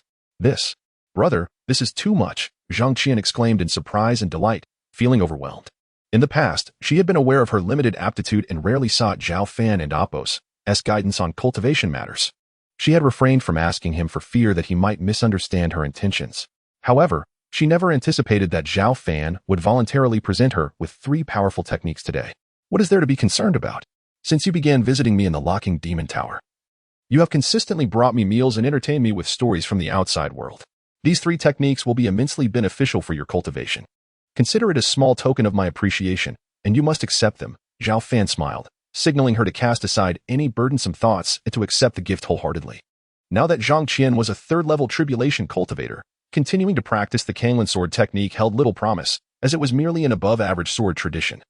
Brother, this is too much, Zhang Qian exclaimed in surprise and delight, feeling overwhelmed. In the past, she had been aware of her limited aptitude and rarely sought Zhao Fan and Apos' guidance on cultivation matters. She had refrained from asking him for fear that he might misunderstand her intentions. However, she never anticipated that Zhao Fan would voluntarily present her with 3 powerful techniques today. What is there to be concerned about? Since you began visiting me in the Locking Demon Tower, you have consistently brought me meals and entertained me with stories from the outside world. These 3 techniques will be immensely beneficial for your cultivation. Consider it a small token of my appreciation, and you must accept them. Zhao Fan smiled, signaling her to cast aside any burdensome thoughts and to accept the gift wholeheartedly. Now that Zhang Qian was a 3rd-level tribulation cultivator, continuing to practice the Kanglan sword technique held little promise, as it was merely an above-average sword tradition,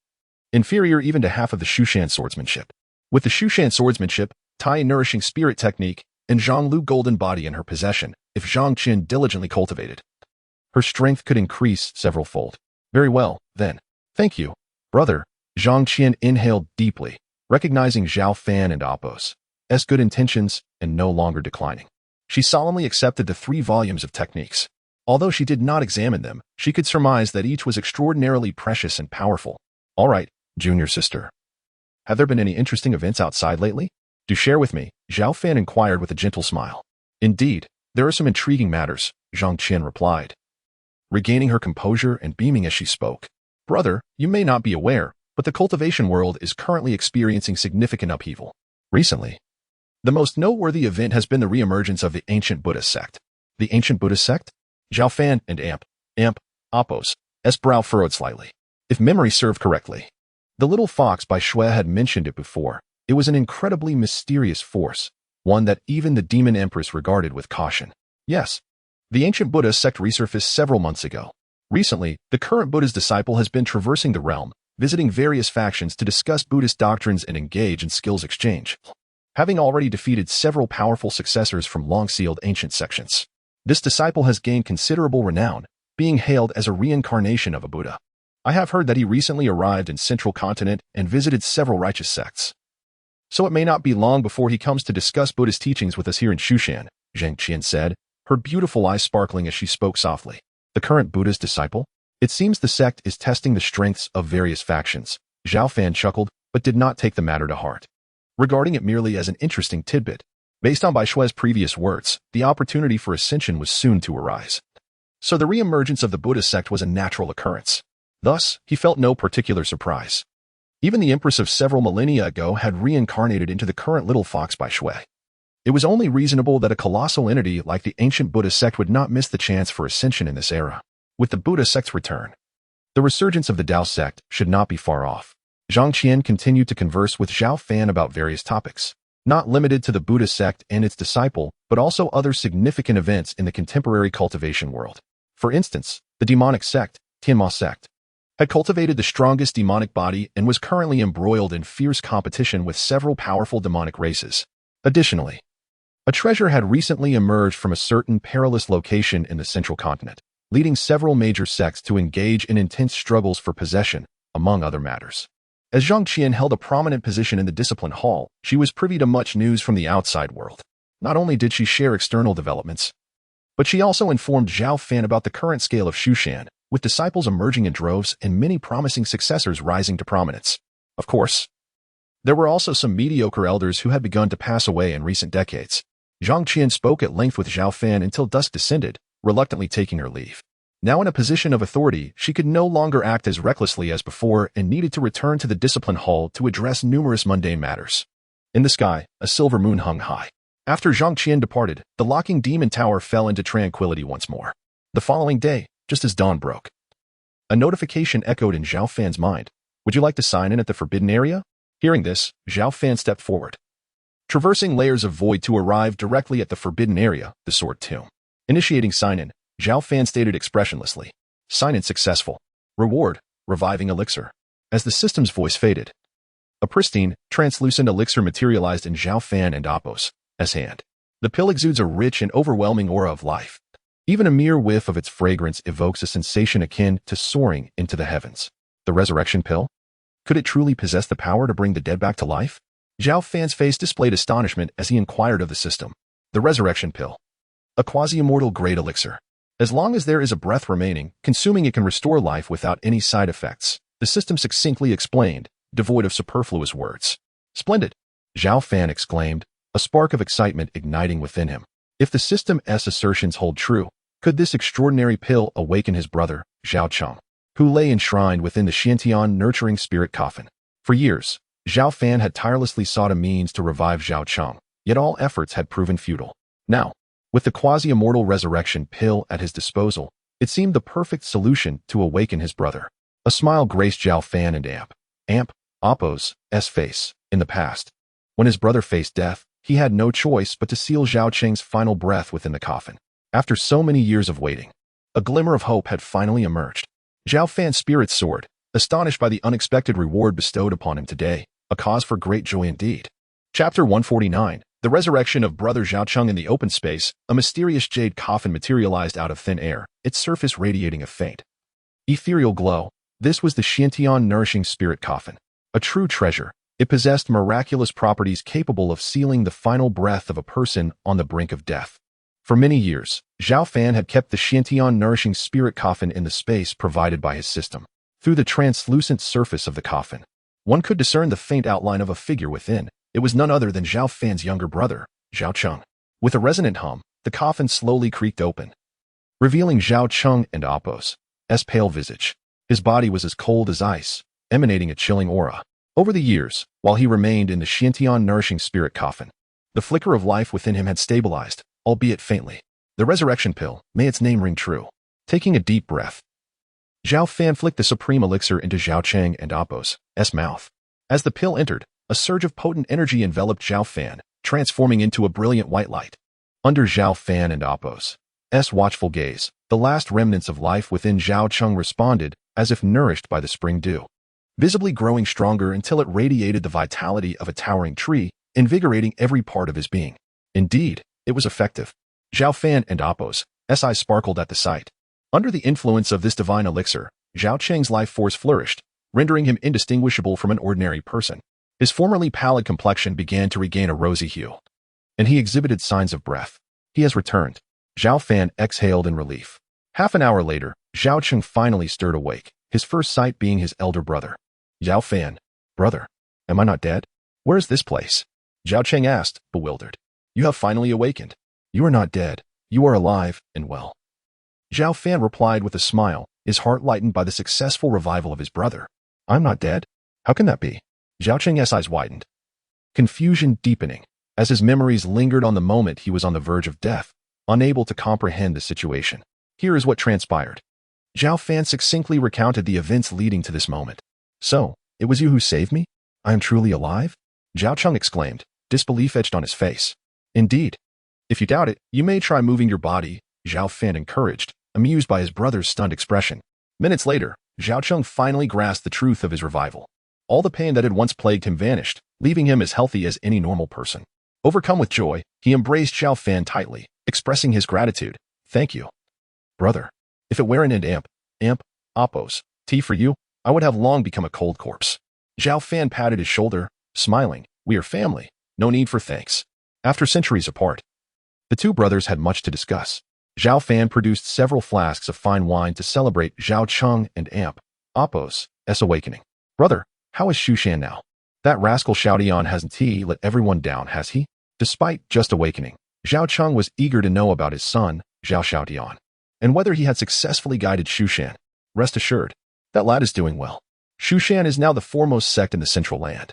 inferior even to half of the Shushan swordsmanship. With the Shushan swordsmanship, Tai nourishing spirit technique, and Zhonglu golden body in her possession, if Zhang Qian diligently cultivated, her strength could increase several-fold. Very well, then. Thank you, brother. Zhang Qian inhaled deeply, recognizing Zhao Fan and Apos' good intentions and no longer declining. She solemnly accepted the 3 volumes of techniques. Although she did not examine them, she could surmise that each was extraordinarily precious and powerful. All right, junior sister. Have there been any interesting events outside lately? Do share with me, Zhao Fan inquired with a gentle smile. Indeed, there are some intriguing matters, Zhang Qian replied, regaining her composure and beaming as she spoke. Brother, you may not be aware, but the cultivation world is currently experiencing significant upheaval. Recently, the most noteworthy event has been the reemergence of the ancient Buddhist sect. The ancient Buddhist sect? Zhao Fan and Apos' brow furrowed slightly. If memory served correctly, the little fox by Shui had mentioned it before. It was an incredibly mysterious force, one that even the demon empress regarded with caution. Yes, the ancient Buddhist sect resurfaced several months ago. Recently, the current Buddha's disciple has been traversing the realm, visiting various factions to discuss Buddhist doctrines and engage in skills exchange, having already defeated several powerful successors from long-sealed ancient sections. This disciple has gained considerable renown, being hailed as a reincarnation of a Buddha. I have heard that he recently arrived in Central Continent and visited several righteous sects. So it may not be long before he comes to discuss Buddhist teachings with us here in Shushan, Zhang Qian said, her beautiful eyes sparkling as she spoke softly. The current Buddha's disciple? It seems the sect is testing the strengths of various factions. Zhao Fan chuckled, but did not take the matter to heart, regarding it merely as an interesting tidbit. Based on Bai Shui's previous words, the opportunity for ascension was soon to arise. So the reemergence of the Buddhist sect was a natural occurrence. Thus, he felt no particular surprise. Even the empress of several millennia ago had reincarnated into the current little fox Bai Shui. It was only reasonable that a colossal entity like the ancient Buddhist sect would not miss the chance for ascension in this era. With the Buddha sect's return, the resurgence of the Tao sect should not be far off. Zhang Qian continued to converse with Zhao Fan about various topics, not limited to the Buddha sect and its disciple, but also other significant events in the contemporary cultivation world. For instance, the demonic sect, Tianma sect, had cultivated the strongest demonic body and was currently embroiled in fierce competition with several powerful demonic races. Additionally, a treasure had recently emerged from a certain perilous location in the Central Continent, leading several major sects to engage in intense struggles for possession, among other matters. As Zhang Qian held a prominent position in the discipline hall, she was privy to much news from the outside world. Not only did she share external developments, but she also informed Zhao Fan about the current scale of Shushan, with disciples emerging in droves and many promising successors rising to prominence. Of course, there were also some mediocre elders who had begun to pass away in recent decades. Zhang Qian spoke at length with Zhao Fan until dusk descended, reluctantly taking her leave. Now in a position of authority, she could no longer act as recklessly as before and needed to return to the discipline hall to address numerous mundane matters. In the sky, a silver moon hung high. After Zhang Qian departed, the locking demon tower fell into tranquility once more. The following day, just as dawn broke, a notification echoed in Zhao Fan's mind. Would you like to sign in at the forbidden area? Hearing this, Zhao Fan stepped forward, traversing layers of void to arrive directly at the forbidden area, the Sword Tomb. Initiating sign-in, Zhao Fan stated expressionlessly. Sign-in successful. Reward, reviving elixir. As the system's voice faded, a pristine, translucent elixir materialized in Zhao Fan and Appo's hand. The pill exudes a rich and overwhelming aura of life. Even a mere whiff of its fragrance evokes a sensation akin to soaring into the heavens. The resurrection pill? Could it truly possess the power to bring the dead back to life? Zhao Fan's face displayed astonishment as he inquired of the system. The resurrection pill. A quasi-immortal grade elixir. As long as there is a breath remaining, consuming it can restore life without any side effects. The system succinctly explained, devoid of superfluous words. Splendid! Zhao Fan exclaimed, a spark of excitement igniting within him. If the system's assertions hold true, could this extraordinary pill awaken his brother, Zhao Cheng, who lay enshrined within the Xiantian nurturing spirit coffin? For years, Zhao Fan had tirelessly sought a means to revive Zhao Cheng, yet all efforts had proven futile. Now, with the quasi-immortal resurrection pill at his disposal, it seemed the perfect solution to awaken his brother. A smile graced Zhao Fan and Appo's face. In the past, when his brother faced death, he had no choice but to seal Zhao Cheng's final breath within the coffin. After so many years of waiting, a glimmer of hope had finally emerged. Zhao Fan's spirit soared, astonished by the unexpected reward bestowed upon him today, a cause for great joy indeed. Chapter 149, The Resurrection of Brother Zhao Cheng. In the open space, a mysterious jade coffin materialized out of thin air, its surface radiating a faint, ethereal glow. This was the Xiantian nourishing spirit coffin. A true treasure, it possessed miraculous properties capable of sealing the final breath of a person on the brink of death. For many years, Zhao Fan had kept the Xiantian nourishing spirit coffin in the space provided by his system. Through the translucent surface of the coffin, one could discern the faint outline of a figure within. It was none other than Zhao Fan's younger brother, Zhao Cheng. With a resonant hum, the coffin slowly creaked open, revealing Zhao Cheng and Appo's pale visage. His body was as cold as ice, emanating a chilling aura. Over the years, while he remained in the Xiantian nourishing spirit coffin, the flicker of life within him had stabilized, albeit faintly. The resurrection pill, may its name ring true. Taking a deep breath, Zhao Fan flicked the supreme elixir into Zhao Cheng and Appo's mouth. As the pill entered, a surge of potent energy enveloped Zhao Fan, transforming into a brilliant white light. Under Zhao Fan and Appo's watchful gaze, the last remnants of life within Zhao Cheng responded as if nourished by the spring dew, visibly growing stronger until it radiated the vitality of a towering tree, invigorating every part of his being. Indeed, it was effective. Zhao Fan and Appo's eyes sparkled at the sight. Under the influence of this divine elixir, Zhao Cheng's life force flourished, rendering him indistinguishable from an ordinary person. His formerly pallid complexion began to regain a rosy hue, and he exhibited signs of breath. He has returned. Zhao Fan exhaled in relief. Half an hour later, Zhao Cheng finally stirred awake, his first sight being his elder brother. Zhao Fan, brother, am I not dead? Where is this place? Zhao Cheng asked, bewildered. You have finally awakened. You are not dead. You are alive and well. Zhao Fan replied with a smile, his heart lightened by the successful revival of his brother. I'm not dead? How can that be? Zhao Cheng's eyes widened, confusion deepening, as his memories lingered on the moment he was on the verge of death, unable to comprehend the situation. Here is what transpired. Zhao Fan succinctly recounted the events leading to this moment. So, it was you who saved me? I am truly alive? Zhao Cheng exclaimed, disbelief etched on his face. Indeed. If you doubt it, you may try moving your body, Zhao Fan encouraged, amused by his brother's stunned expression. Minutes later, Zhao Cheng finally grasped the truth of his revival. All the pain that had once plagued him vanished, leaving him as healthy as any normal person. Overcome with joy, he embraced Zhao Fan tightly, expressing his gratitude. Thank you, brother. If it weren't an Appo's tea for you, I would have long become a cold corpse. Zhao Fan patted his shoulder, smiling. We are family. No need for thanks. After centuries apart, the two brothers had much to discuss. Zhao Fan produced several flasks of fine wine to celebrate Zhao Cheng and Amp, Apos, S awakening. Brother, how is Shu Shan now? That rascal Xiaodian hasn't he let everyone down, has he? Despite just awakening, Zhao Cheng was eager to know about his son, Zhao Xiaodian, and whether he had successfully guided Shu Shan. Rest assured, that lad is doing well. Shu Shan is now the foremost sect in the Central Land,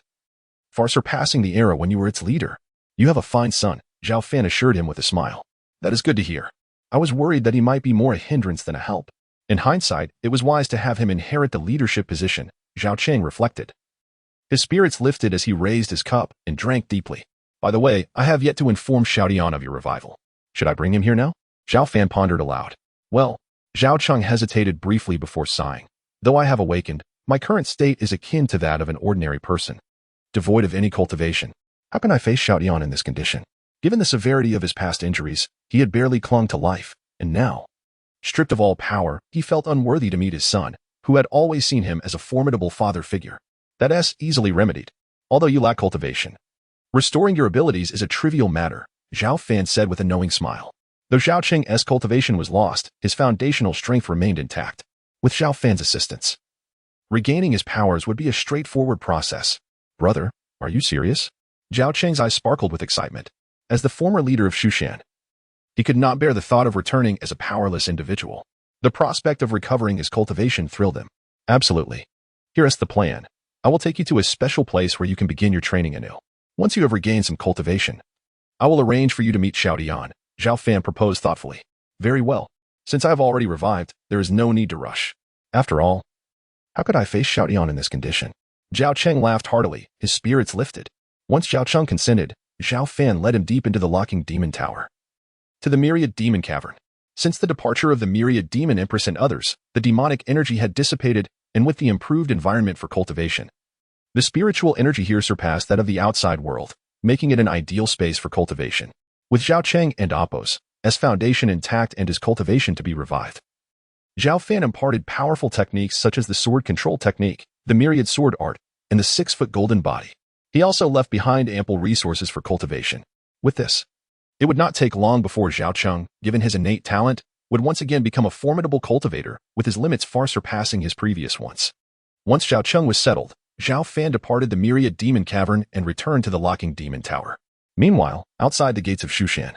far surpassing the era when you were its leader. You have a fine son, Zhao Fan assured him with a smile. That is good to hear. I was worried that he might be more a hindrance than a help. In hindsight, it was wise to have him inherit the leadership position, Zhao Cheng reflected. His spirits lifted as he raised his cup and drank deeply. By the way, I have yet to inform Xiaodian of your revival. Should I bring him here now? Zhao Fan pondered aloud. Well, Zhao Cheng hesitated briefly before sighing. Though I have awakened, my current state is akin to that of an ordinary person, devoid of any cultivation. How can I face Xiaodian in this condition? Given the severity of his past injuries, he had barely clung to life, and now, stripped of all power, he felt unworthy to meet his son, who had always seen him as a formidable father figure. That's easily remedied, although you lack cultivation. Restoring your abilities is a trivial matter, Zhao Fan said with a knowing smile. Though Zhao Cheng's cultivation was lost, his foundational strength remained intact. With Zhao Fan's assistance, regaining his powers would be a straightforward process. Brother, are you serious? Zhao Cheng's eyes sparkled with excitement. As the former leader of Shu Shan, he could not bear the thought of returning as a powerless individual. The prospect of recovering his cultivation thrilled him. Absolutely. Here is the plan. I will take you to a special place where you can begin your training anew. Once you have regained some cultivation, I will arrange for you to meet Xiaodian, Zhao Fan proposed thoughtfully. Very well. Since I have already revived, there is no need to rush. After all, how could I face Xiaodian in this condition? Zhao Cheng laughed heartily, his spirits lifted. Once Zhao Cheng consented, Zhao Fan led him deep into the locking demon tower, to the Myriad Demon Cavern. Since the departure of the Myriad Demon Empress and others, the demonic energy had dissipated, and with the improved environment for cultivation, the spiritual energy here surpassed that of the outside world, making it an ideal space for cultivation. With Zhao Cheng and Apos, as foundation intact and his cultivation to be revived, Zhao Fan imparted powerful techniques such as the sword control technique, the myriad sword art, and the 6-foot golden body. He also left behind ample resources for cultivation. With this, it would not take long before Zhao Cheng, given his innate talent, would once again become a formidable cultivator, with his limits far surpassing his previous ones. Once Zhao Cheng was settled, Zhao Fan departed the Myriad Demon Cavern and returned to the locking demon tower. Meanwhile, outside the gates of Shu Shan,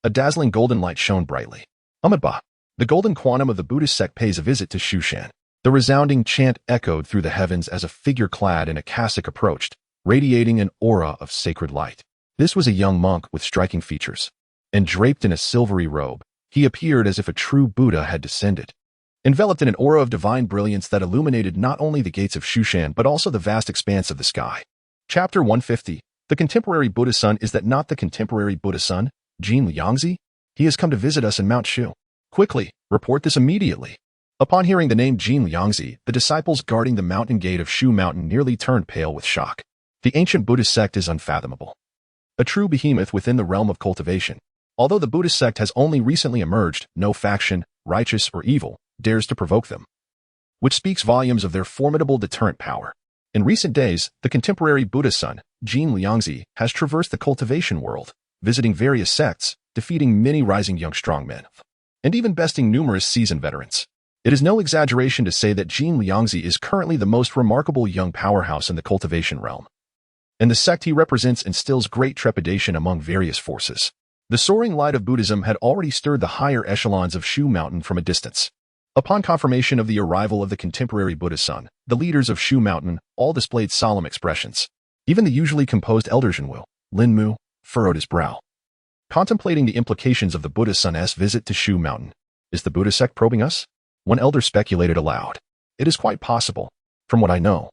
a dazzling golden light shone brightly. Amitabha, the golden quantum of the Buddhist sect pays a visit to Shu Shan. The resounding chant echoed through the heavens as a figure clad in a cassock approached, radiating an aura of sacred light. This was a young monk with striking features, and draped in a silvery robe, he appeared as if a true Buddha had descended, enveloped in an aura of divine brilliance that illuminated not only the gates of Shu Shan but also the vast expanse of the sky. Chapter 150. The contemporary Buddha son. Is that not the contemporary Buddha son, Jin Liangzi? He has come to visit us in Mount Shu. Quickly, report this immediately. Upon hearing the name Jin Liangzi, the disciples guarding the mountain gate of Shu Mountain nearly turned pale with shock. The ancient Buddhist sect is unfathomable, a true behemoth within the realm of cultivation. Although the Buddhist sect has only recently emerged, no faction, righteous or evil, dares to provoke them, which speaks volumes of their formidable deterrent power. In recent days, the contemporary Buddha son, Jin Liangzi, has traversed the cultivation world, visiting various sects, defeating many rising young strongmen, and even besting numerous seasoned veterans. It is no exaggeration to say that Jin Liangzi is currently the most remarkable young powerhouse in the cultivation realm, and the sect he represents instills great trepidation among various forces. The soaring light of Buddhism had already stirred the higher echelons of Shu Mountain from a distance. Upon confirmation of the arrival of the contemporary Buddha son, the leaders of Shu Mountain all displayed solemn expressions. Even the usually composed elder Zhenwu, Lin Mu, furrowed his brow, contemplating the implications of the Buddha son's visit to Shu Mountain. Is the Buddha sect probing us? One elder speculated aloud. It is quite possible. From what I know,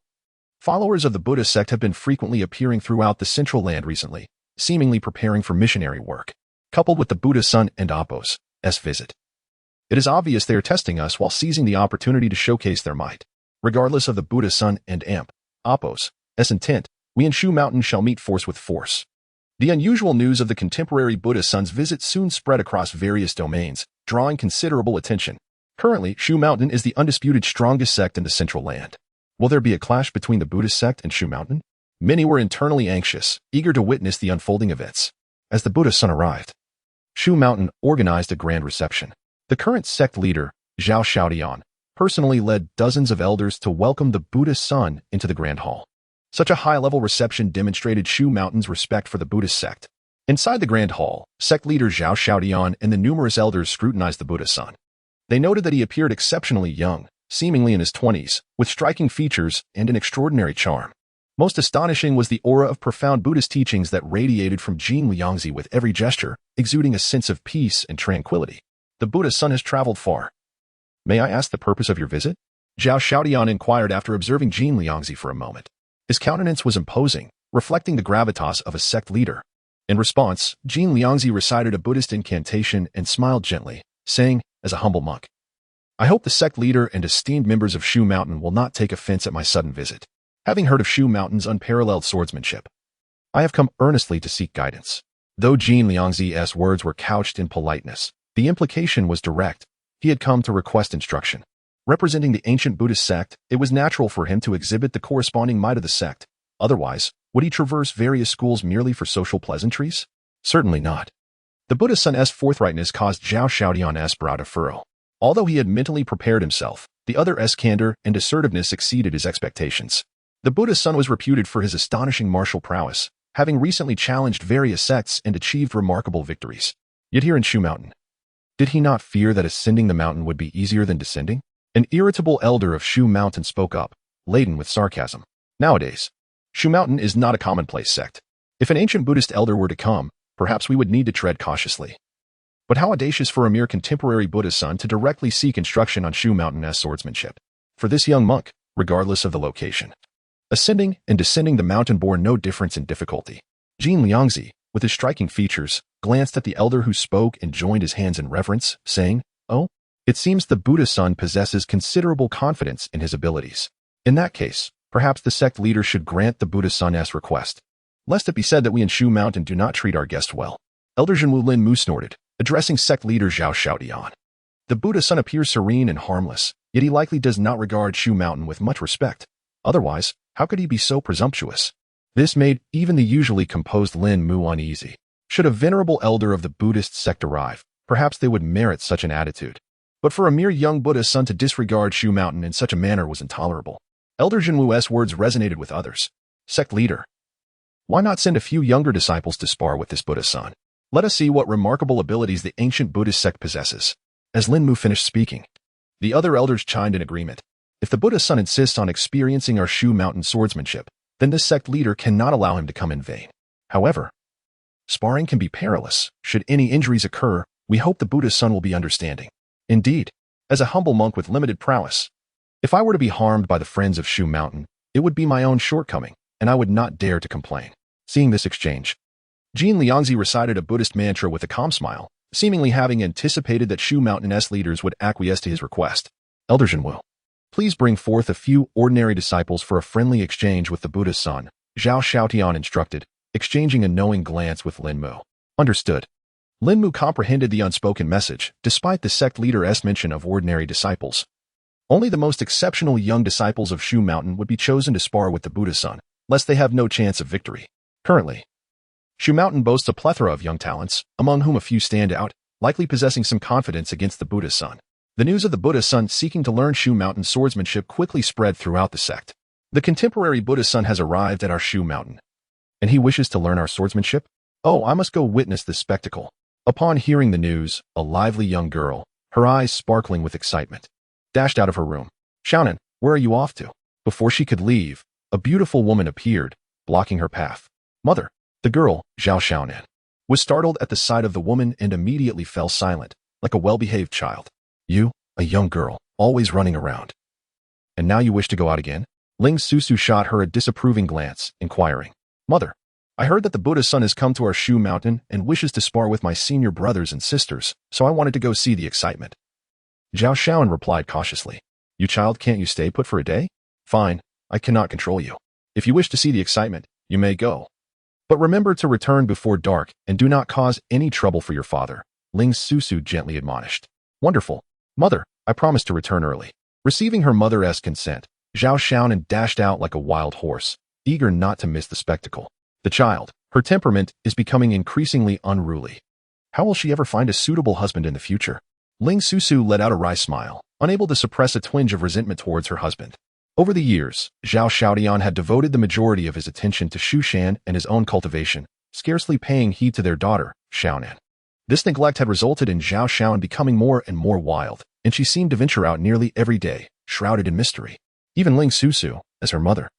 followers of the Buddha sect have been frequently appearing throughout the Central Land recently, seemingly preparing for missionary work, coupled with the Buddha son and Apos' visit. It is obvious they are testing us while seizing the opportunity to showcase their might. Regardless of the Buddha son and Apos' intent, we in Shu Mountain shall meet force with force. The unusual news of the contemporary Buddha son's visit soon spread across various domains, drawing considerable attention. Currently, Shu Mountain is the undisputed strongest sect in the Central Land. Will there be a clash between the Buddhist sect and Shu Mountain? Many were internally anxious, eager to witness the unfolding events. As the Buddha son arrived, Shu Mountain organized a grand reception. The current sect leader, Zhao Fan, personally led dozens of elders to welcome the Buddhist son into the grand hall. Such a high-level reception demonstrated Shu Mountain's respect for the Buddhist sect. Inside the grand hall, sect leader Zhao Fan and the numerous elders scrutinized the Buddhist son. They noted that he appeared exceptionally young, seemingly in his 20s, with striking features and an extraordinary charm. Most astonishing was the aura of profound Buddhist teachings that radiated from Jin Liangzi with every gesture, exuding a sense of peace and tranquility. The Buddhist son has traveled far. May I ask the purpose of your visit? Zhao Fan inquired after observing Jin Liangzi for a moment. His countenance was imposing, reflecting the gravitas of a sect leader. In response, Jin Liangzi recited a Buddhist incantation and smiled gently, saying, as a humble monk, "I hope the sect leader and esteemed members of Shu Mountain will not take offense at my sudden visit. Having heard of Shu Mountain's unparalleled swordsmanship, I have come earnestly to seek guidance." Though Jin Liangzi's words were couched in politeness, the implication was direct. He had come to request instruction. Representing the ancient Buddhist sect, it was natural for him to exhibit the corresponding might of the sect. Otherwise, would he traverse various schools merely for social pleasantries? Certainly not. The Buddhist son's forthrightness caused Zhao Fan's brow to furrow. Although he had mentally prepared himself, the other's candor and assertiveness exceeded his expectations. The Buddhist son was reputed for his astonishing martial prowess, having recently challenged various sects and achieved remarkable victories. Yet here in Shu Mountain, did he not fear that ascending the mountain would be easier than descending? An irritable elder of Shu Mountain spoke up, laden with sarcasm. Nowadays, Shu Mountain is not a commonplace sect. If an ancient Buddhist elder were to come, perhaps we would need to tread cautiously. But how audacious for a mere contemporary Buddhist son to directly seek instruction on Shu Mountain's swordsmanship. For this young monk, regardless of the location, ascending and descending the mountain bore no difference in difficulty. Jin Liangzi, with his striking features, glanced at the elder who spoke and joined his hands in reverence, saying, "Oh, it seems the Buddhist son possesses considerable confidence in his abilities. In that case, perhaps the sect leader should grant the Buddhist son's request, lest it be said that we in Shu Mountain do not treat our guests well." Elder Zhenwu Lin Mu snorted, addressing sect leader Zhao Fan. The Buddhist son appears serene and harmless, yet he likely does not regard Shu Mountain with much respect. Otherwise, how could he be so presumptuous? This made even the usually composed Lin Mu uneasy. Should a venerable elder of the Buddhist sect arrive, perhaps they would merit such an attitude. But for a mere young Buddhist son to disregard Shu Mountain in such a manner was intolerable. Elder Zhenwu's words resonated with others. Sect leader, why not send a few younger disciples to spar with this Buddhist son? Let us see what remarkable abilities the ancient Buddhist sect possesses. As Lin Mu finished speaking, the other elders chimed in agreement. If the Buddhist son insists on experiencing our Shu Mountain swordsmanship, then this sect leader cannot allow him to come in vain. However, sparring can be perilous. Should any injuries occur, we hope the Buddhist son will be understanding. Indeed, as a humble monk with limited prowess, if I were to be harmed by the friends of Shu Mountain, it would be my own shortcoming, and I would not dare to complain. Seeing this exchange, Jin Liangzi recited a Buddhist mantra with a calm smile, seemingly having anticipated that Shu Mountain's leaders would acquiesce to his request. Elder Zhenwu, please bring forth a few ordinary disciples for a friendly exchange with the Buddhist son, Zhao Fan instructed, exchanging a knowing glance with Lin Mu. Understood. Lin Mu comprehended the unspoken message, despite the sect leader's mention of ordinary disciples. Only the most exceptional young disciples of Shu Mountain would be chosen to spar with the Buddhist son, lest they have no chance of victory. Currently, Shu Mountain boasts a plethora of young talents, among whom a few stand out, likely possessing some confidence against the Buddhist son. The news of the Buddhist son seeking to learn Shu Mountain swordsmanship quickly spread throughout the sect. The contemporary Buddhist son has arrived at our Shu Mountain, and he wishes to learn our swordsmanship? Oh, I must go witness this spectacle. Upon hearing the news, a lively young girl, her eyes sparkling with excitement, dashed out of her room. "Xiaonan, where are you off to?" Before she could leave, a beautiful woman appeared, blocking her path. "Mother." The girl, Zhao Fan, was startled at the sight of the woman and immediately fell silent, like a well-behaved child. "You, a young girl, always running around. And now you wish to go out again?" Ling Susu shot her a disapproving glance, inquiring. "Mother, I heard that the Buddhist son has come to our Shu Mountain and wishes to spar with my senior brothers and sisters, so I wanted to go see the excitement." Zhao Fan replied cautiously. "You child, can't you stay put for a day?" "Fine, I cannot control you. If you wish to see the excitement, you may go. But remember to return before dark and do not cause any trouble for your father," Ling Susu gently admonished. "Wonderful. Mother, I promise to return early." Receiving her mother's consent, Zhao Fan dashed out like a wild horse, eager not to miss the spectacle. The child, her temperament, is becoming increasingly unruly. How will she ever find a suitable husband in the future? Ling Susu let out a wry smile, unable to suppress a twinge of resentment towards her husband. Over the years, Zhao Xiaodian had devoted the majority of his attention to Shu Shan and his own cultivation, scarcely paying heed to their daughter, Xiaonan. This neglect had resulted in Zhao Xiaonan becoming more and more wild, and she seemed to venture out nearly every day, shrouded in mystery. Even Ling Susu, as her mother,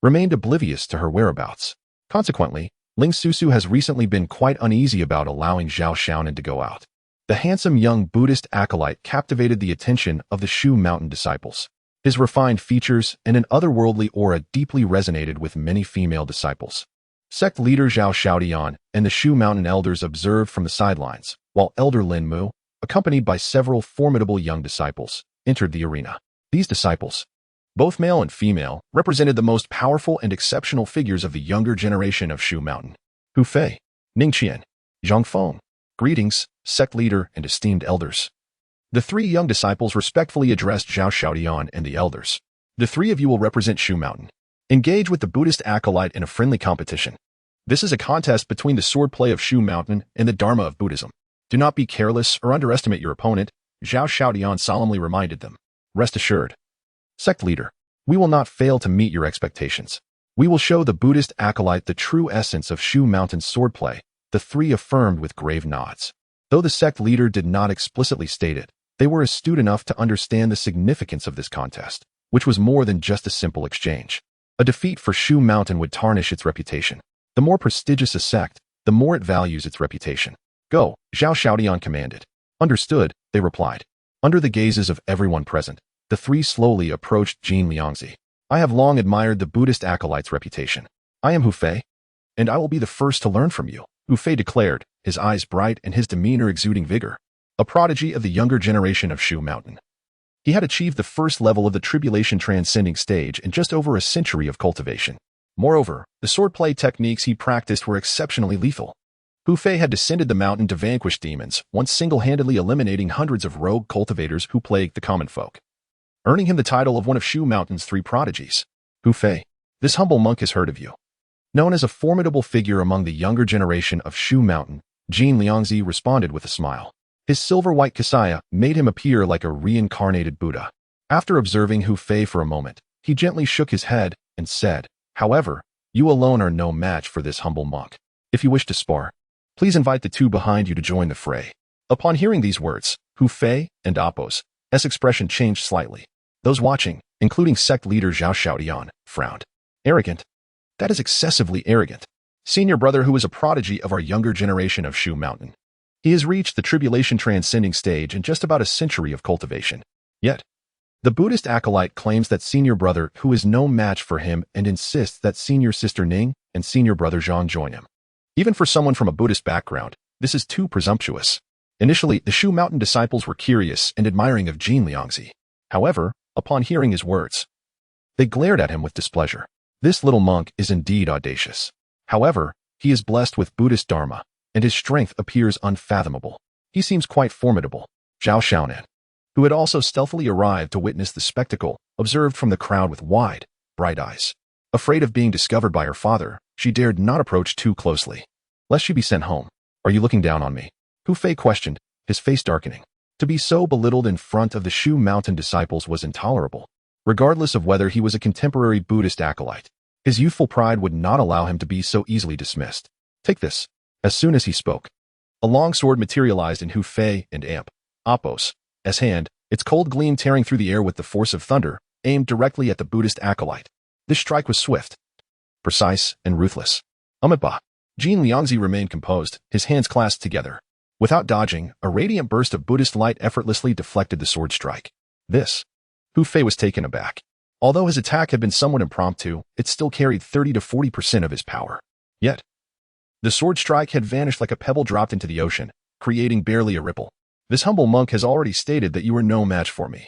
remained oblivious to her whereabouts. Consequently, Ling Susu has recently been quite uneasy about allowing Zhao Xiaonan to go out. The handsome young Buddhist acolyte captivated the attention of the Shu Mountain disciples. His refined features and an otherworldly aura deeply resonated with many female disciples. Sect leader Zhao Xiaodian and the Shu Mountain elders observed from the sidelines, while Elder Lin Mu, accompanied by several formidable young disciples, entered the arena. These disciples, both male and female, represented the most powerful and exceptional figures of the younger generation of Shu Mountain. Hu Fei, Ning Qian, Zhang Feng. Greetings, sect leader and esteemed elders. The three young disciples respectfully addressed Zhao Xiaodian and the elders. The three of you will represent Shu Mountain. Engage with the Buddhist acolyte in a friendly competition. This is a contest between the swordplay of Shu Mountain and the Dharma of Buddhism. Do not be careless or underestimate your opponent, Zhao Xiaodian solemnly reminded them. Rest assured. Sect leader, we will not fail to meet your expectations. We will show the Buddhist acolyte the true essence of Shu Mountain's swordplay, the three affirmed with grave nods. Though the sect leader did not explicitly state it, they were astute enough to understand the significance of this contest, which was more than just a simple exchange. A defeat for Shu Mountain would tarnish its reputation. The more prestigious a sect, the more it values its reputation. Go, Zhao Xiaodian commanded. Understood, they replied. Under the gazes of everyone present, the three slowly approached Jin Liangzi. I have long admired the Buddhist acolyte's reputation. I am Hu Fei, and I will be the first to learn from you, Hu Fei declared, his eyes bright and his demeanor exuding vigor. A prodigy of the younger generation of Shu Mountain. He had achieved the first level of the tribulation transcending stage in just over a century of cultivation. Moreover, the swordplay techniques he practiced were exceptionally lethal. Hu Fei had descended the mountain to vanquish demons, once single-handedly eliminating hundreds of rogue cultivators who plagued the common folk, earning him the title of one of Shu Mountain's three prodigies. Hu Fei, this humble monk has heard of you. Known as a formidable figure among the younger generation of Shu Mountain, Jin Liangzi responded with a smile. His silver-white kasaya made him appear like a reincarnated Buddha. After observing Hu Fei for a moment, he gently shook his head and said, however, you alone are no match for this humble monk. If you wish to spar, please invite the two behind you to join the fray. Upon hearing these words, Hu Fei and Apos' expression changed slightly. Those watching, including sect leader Zhao Xiaodian, frowned. Arrogant? That is excessively arrogant. Senior brother who is a prodigy of our younger generation of Shu Mountain. He has reached the tribulation transcending stage in just about a century of cultivation. Yet, the Buddhist acolyte claims that senior brother who is no match for him and insists that senior sister Ning and senior brother Zhang join him. Even for someone from a Buddhist background, this is too presumptuous. Initially, the Shu Mountain disciples were curious and admiring of Jin Liangzi. However, upon hearing his words, they glared at him with displeasure. This little monk is indeed audacious. However, he is blessed with Buddhist Dharma, and his strength appears unfathomable. He seems quite formidable. Zhao Xiaonan, who had also stealthily arrived to witness the spectacle, observed from the crowd with wide, bright eyes. Afraid of being discovered by her father, she dared not approach too closely, lest she be sent home. Are you looking down on me? Hu Fei questioned, his face darkening. To be so belittled in front of the Shu Mountain disciples was intolerable, regardless of whether he was a contemporary Buddhist acolyte. His youthful pride would not allow him to be so easily dismissed. Take this. As soon as he spoke, a long sword materialized in Hu Fei and Apos' hand, its cold gleam tearing through the air with the force of thunder, aimed directly at the Buddhist acolyte. This strike was swift, precise, and ruthless. Amitabha. Jin Liangzi remained composed, his hands clasped together. Without dodging, a radiant burst of Buddhist light effortlessly deflected the sword strike. This. Hu Fei was taken aback. Although his attack had been somewhat impromptu, it still carried 30 to 40% of his power. Yet, the sword strike had vanished like a pebble dropped into the ocean, creating barely a ripple. This humble monk has already stated that you are no match for me.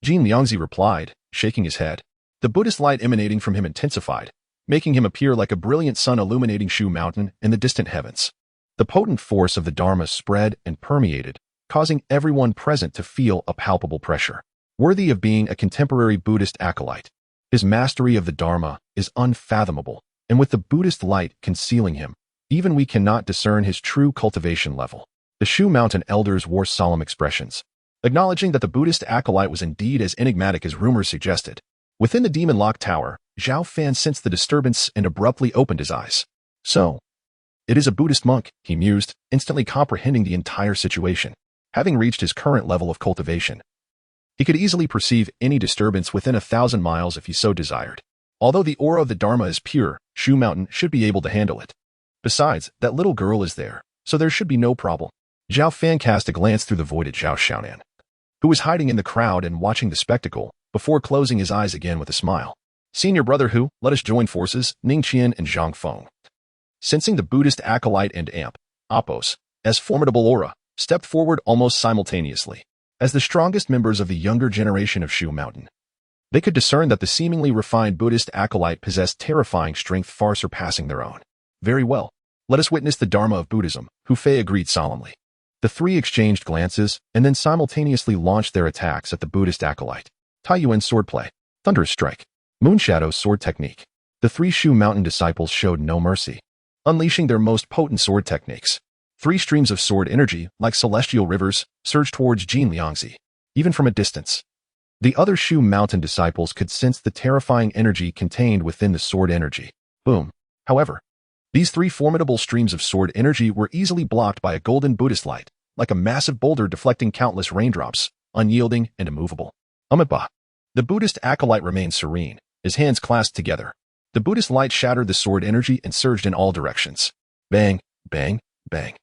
Jin Liangzi replied, shaking his head. The Buddhist light emanating from him intensified, making him appear like a brilliant sun illuminating Shu Mountain in the distant heavens. The potent force of the Dharma spread and permeated, causing everyone present to feel a palpable pressure. Worthy of being a contemporary Buddhist acolyte, his mastery of the Dharma is unfathomable, and with the Buddhist light concealing him, even we cannot discern his true cultivation level. The Shu Mountain elders wore solemn expressions, acknowledging that the Buddhist acolyte was indeed as enigmatic as rumors suggested. Within the Demon Lock Tower, Zhao Fan sensed the disturbance and abruptly opened his eyes. So, it is a Buddhist monk, he mused, instantly comprehending the entire situation. Having reached his current level of cultivation, he could easily perceive any disturbance within 1,000 miles if he so desired. Although the aura of the Dharma is pure, Shu Mountain should be able to handle it. Besides, that little girl is there, so there should be no problem. Zhao Fan cast a glance through the void at Zhao Xiaonan, who was hiding in the crowd and watching the spectacle, before closing his eyes again with a smile. Senior brother Hu, let us join forces, Ning Qian and Zhang Feng. Sensing the Buddhist acolyte and amp, Apos, as formidable aura, stepped forward almost simultaneously. As the strongest members of the younger generation of Shu Mountain, they could discern that the seemingly refined Buddhist acolyte possessed terrifying strength far surpassing their own. Very well. Let us witness the Dharma of Buddhism, Hu Fei agreed solemnly. The three exchanged glances and then simultaneously launched their attacks at the Buddhist acolyte. Taiyuan swordplay, thunderous strike, moonshadow sword technique. The three Shu Mountain disciples showed no mercy, unleashing their most potent sword techniques. Three streams of sword energy, like celestial rivers, surged towards Jin Liangzi, even from a distance. The other Shu Mountain disciples could sense the terrifying energy contained within the sword energy. Boom. However, these three formidable streams of sword energy were easily blocked by a golden Buddhist light, like a massive boulder deflecting countless raindrops, unyielding and immovable. Amitabha. The Buddhist acolyte remained serene, his hands clasped together. The Buddhist light shattered the sword energy and surged in all directions. Bang, bang, bang.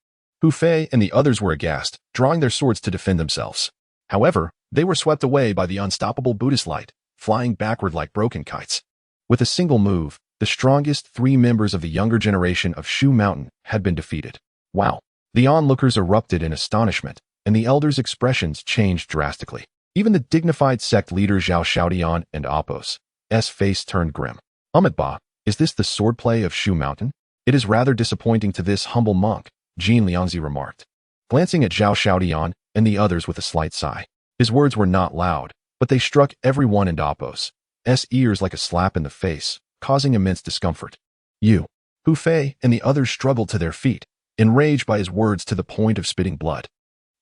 Hu Fei and the others were aghast, drawing their swords to defend themselves. However, they were swept away by the unstoppable Buddhist light, flying backward like broken kites. With a single move, the strongest three members of the younger generation of Shu Mountain had been defeated. Wow! The onlookers erupted in astonishment, and the elders' expressions changed drastically. Even the dignified sect leaders Zhao Xiaodian and Apos' face turned grim. Amitabha, is this the swordplay of Shu Mountain? It is rather disappointing to this humble monk, Jin Liangzi remarked, glancing at Zhao Xiaodian and the others with a slight sigh. His words were not loud, but they struck everyone in Apos' ears like a slap in the face, causing immense discomfort. Hu Fei and the others struggled to their feet, enraged by his words to the point of spitting blood.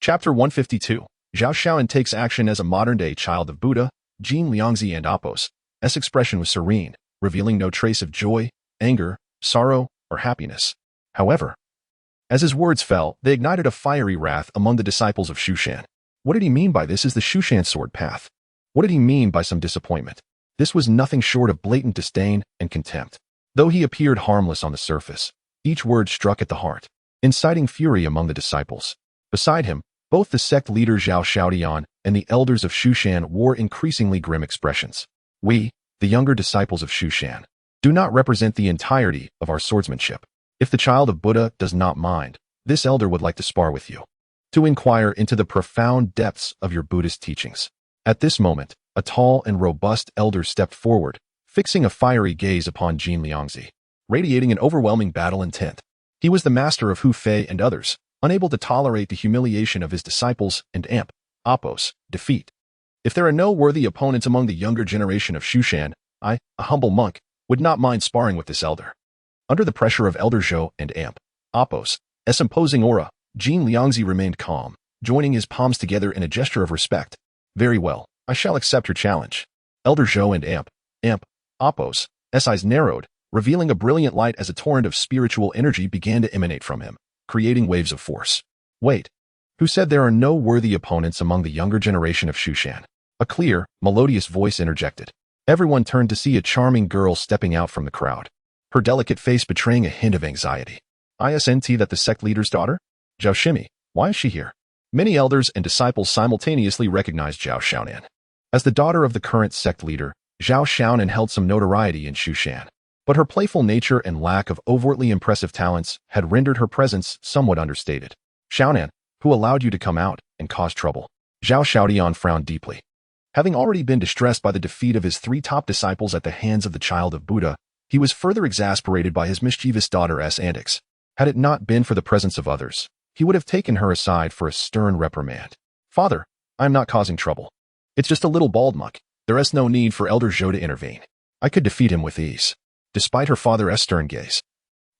Chapter 152. Zhao Xiaonan takes action as a modern-day child of Buddha. Jin Liangzi and Apos' expression was serene, revealing no trace of joy, anger, sorrow, or happiness. However, as his words fell, they ignited a fiery wrath among the disciples of Shushan. What did he mean by this is the Shushan sword path? What did he mean by some disappointment? This was nothing short of blatant disdain and contempt. Though he appeared harmless on the surface, each word struck at the heart, inciting fury among the disciples. Beside him, both the sect leader Zhao Xiaodian and the elders of Shushan wore increasingly grim expressions. We, the younger disciples of Shushan, do not represent the entirety of our swordsmanship. If the child of Buddha does not mind, this elder would like to spar with you, to inquire into the profound depths of your Buddhist teachings. At this moment, a tall and robust elder stepped forward, fixing a fiery gaze upon Jin Liangzi, radiating an overwhelming battle intent. He was the master of Hu Fei and others, unable to tolerate the humiliation of his disciples and Apos' defeat. If there are no worthy opponents among the younger generation of Shushan, I, a humble monk, would not mind sparring with this elder. Under the pressure of Elder Zhou and Apos' imposing aura, Jin Liangzi remained calm, joining his palms together in a gesture of respect. Very well, I shall accept your challenge. Elder Zhou and Apos' eyes narrowed, revealing a brilliant light as a torrent of spiritual energy began to emanate from him, creating waves of force. Wait, who said there are no worthy opponents among the younger generation of Shushan? A clear, melodious voice interjected. Everyone turned to see a charming girl stepping out from the crowd, her delicate face betraying a hint of anxiety. Isn't that the sect leader's daughter? Zhao Shimi, why is she here? Many elders and disciples simultaneously recognized Zhao Xiaonan. As the daughter of the current sect leader, Zhao Xiaonan held some notoriety in Shushan, but her playful nature and lack of overtly impressive talents had rendered her presence somewhat understated. Xiaonan, who allowed you to come out and cause trouble? Zhao Xiaodian frowned deeply. Having already been distressed by the defeat of his three top disciples at the hands of the child of Buddha, he was further exasperated by his mischievous daughter's antics. Had it not been for the presence of others, he would have taken her aside for a stern reprimand. Father, I am not causing trouble. It's just a little bald monk. There is no need for Elder Zhou to intervene. I could defeat him with ease. Despite her father's stern gaze,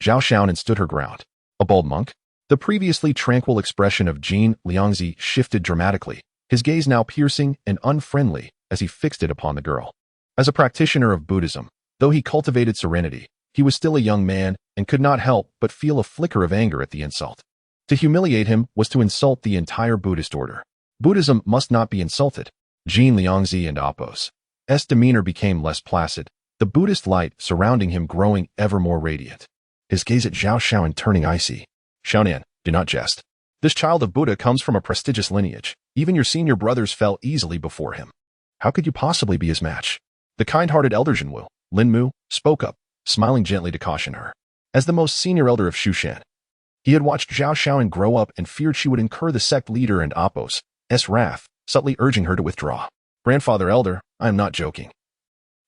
Zhao Xiaonan stood her ground. A bald monk? The previously tranquil expression of Jin Liangzi shifted dramatically, his gaze now piercing and unfriendly as he fixed it upon the girl. As a practitioner of Buddhism, though he cultivated serenity, he was still a young man and could not help but feel a flicker of anger at the insult. To humiliate him was to insult the entire Buddhist order. Buddhism must not be insulted. Jin Liangzi and Apos' demeanor became less placid, the Buddhist light surrounding him growing ever more radiant. His gaze at Zhao Shaonan turning icy. Shaonan, do not jest. This child of Buddha comes from a prestigious lineage. Even your senior brothers fell easily before him. How could you possibly be his match? The kind-hearted elder Jinwu, Linmu, spoke up, smiling gently to caution her. As the most senior elder of Shushan, he had watched Zhao Shaonan grow up and feared she would incur the sect leader and Apos' wrath, subtly urging her to withdraw. Grandfather elder, I am not joking.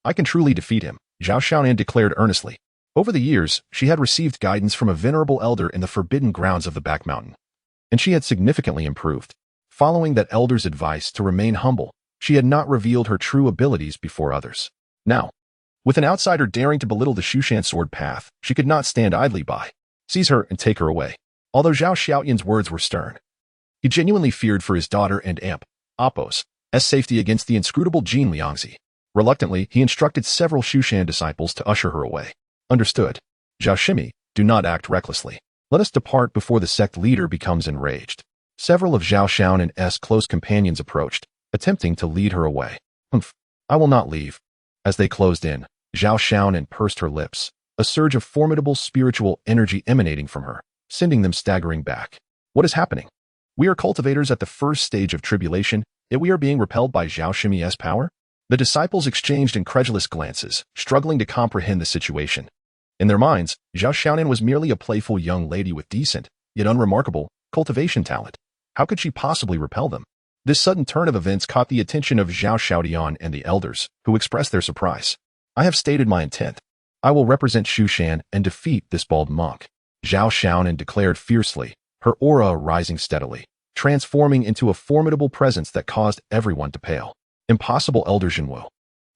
I can truly defeat him, Zhao Shaonan declared earnestly. Over the years, she had received guidance from a venerable elder in the forbidden grounds of the back mountain, and she had significantly improved. Following that elder's advice to remain humble, she had not revealed her true abilities before others. Now, with an outsider daring to belittle the Shushan sword path, she could not stand idly by. Seize her and take her away. Although Zhao Xiaoyan's words were stern, he genuinely feared for his daughter and Apos' safety against the inscrutable Jin Liangzi. Reluctantly, he instructed several Shushan disciples to usher her away. Understood. Zhao Shimi, do not act recklessly. Let us depart before the sect leader becomes enraged. Several of Zhao Shaonan's close companions approached, attempting to lead her away. Humph, I will not leave. As they closed in, Zhao Shaonan pursed her lips, a surge of formidable spiritual energy emanating from her, sending them staggering back. What is happening? We are cultivators at the first stage of tribulation, yet we are being repelled by Zhao Shimi's power? The disciples exchanged incredulous glances, struggling to comprehend the situation. In their minds, Zhao Shaonan was merely a playful young lady with decent, yet unremarkable, cultivation talent. How could she possibly repel them? This sudden turn of events caught the attention of Zhao Xiaodian and the elders, who expressed their surprise. I have stated my intent. I will represent Shushan and defeat this bald monk, Zhao Shaonan declared fiercely, her aura rising steadily, transforming into a formidable presence that caused everyone to pale. Impossible, elder Jinwu.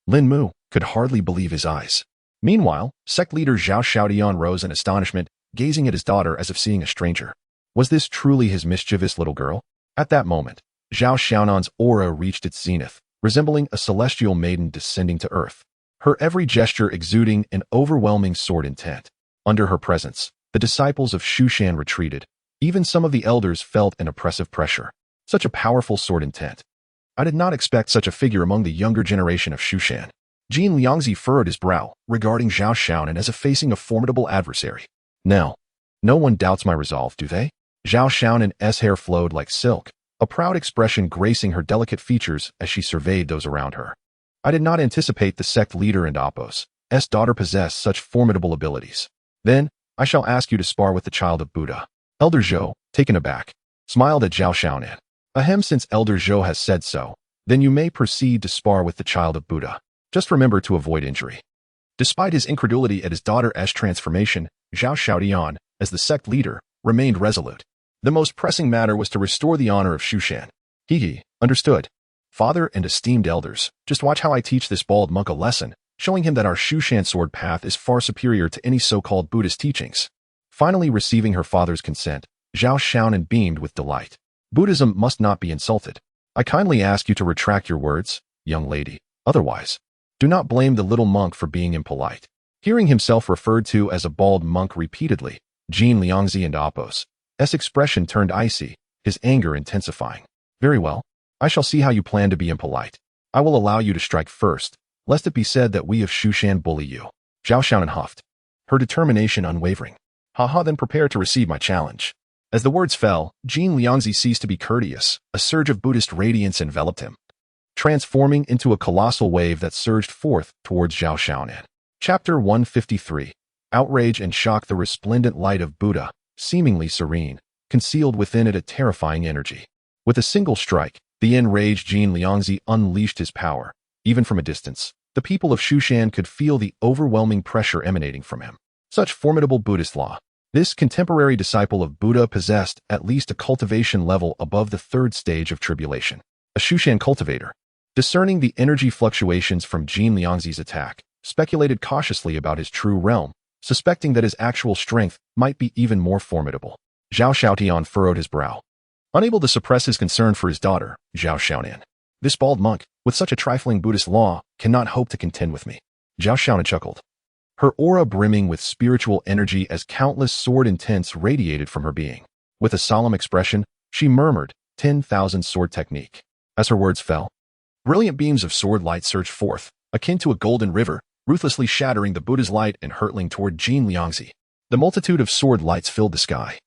Lin Mu could hardly believe his eyes. Meanwhile, sect leader Zhao Xiaodian rose in astonishment, gazing at his daughter as if seeing a stranger. Was this truly his mischievous little girl? At that moment, Zhao Xiaonan's aura reached its zenith, resembling a celestial maiden descending to earth, her every gesture exuding an overwhelming sword intent. Under her presence, the disciples of Shushan retreated. Even some of the elders felt an oppressive pressure. Such a powerful sword intent. I did not expect such a figure among the younger generation of Shushan. Jin Liangzi furrowed his brow, regarding Zhao Shaonan as facing a formidable adversary. Now, no one doubts my resolve, do they? Zhao Shaonan's hair flowed like silk, a proud expression gracing her delicate features as she surveyed those around her. I did not anticipate the sect leader and Apos' daughter possessed such formidable abilities. Then, I shall ask you to spar with the child of Buddha. Elder Zhou, taken aback, smiled at Zhao Shaonan. Ahem, since Elder Zhou has said so, then you may proceed to spar with the child of Buddha. Just remember to avoid injury. Despite his incredulity at his daughter's transformation, Zhao Xiaodian, as the sect leader, remained resolute. The most pressing matter was to restore the honor of Shushan. He understood. Father and esteemed elders, just watch how I teach this bald monk a lesson, showing him that our Shushan sword path is far superior to any so-called Buddhist teachings. Finally receiving her father's consent, Zhao Shaonan beamed with delight. Buddhism must not be insulted. I kindly ask you to retract your words, young lady. Otherwise, do not blame the little monk for being impolite. Hearing himself referred to as a bald monk repeatedly, Jin Liangzi and Apos' expression turned icy, his anger intensifying. Very well. I shall see how you plan to be impolite. I will allow you to strike first, lest it be said that we of Shushan bully you. Zhao Shaonan huffed, her determination unwavering. Haha, then prepare to receive my challenge. As the words fell, Jin Liangzi ceased to be courteous. A surge of Buddhist radiance enveloped him, transforming into a colossal wave that surged forth towards Zhao Shaonan. Chapter 153. Outrage and shock. The resplendent light of Buddha, seemingly serene, concealed within it a terrifying energy. With a single strike, the enraged Jin Liangzi unleashed his power. Even from a distance, the people of Shushan could feel the overwhelming pressure emanating from him. Such formidable Buddhist law. This contemporary disciple of Buddha possessed at least a cultivation level above the third stage of tribulation. A Shushan cultivator, discerning the energy fluctuations from Jin Liangzi's attack, speculated cautiously about his true realm, suspecting that his actual strength might be even more formidable. Zhao Xiaotian furrowed his brow, unable to suppress his concern for his daughter, Zhao Xiaonan. This bald monk, with such a trifling Buddhist law, cannot hope to contend with me. Zhao Xiaonan chuckled, her aura brimming with spiritual energy as countless sword intents radiated from her being. With a solemn expression, she murmured, 10,000 sword technique. As her words fell, brilliant beams of sword light surged forth, akin to a golden river, ruthlessly shattering the Buddha's light and hurtling toward Jin Liangzi. The multitude of sword lights filled the sky.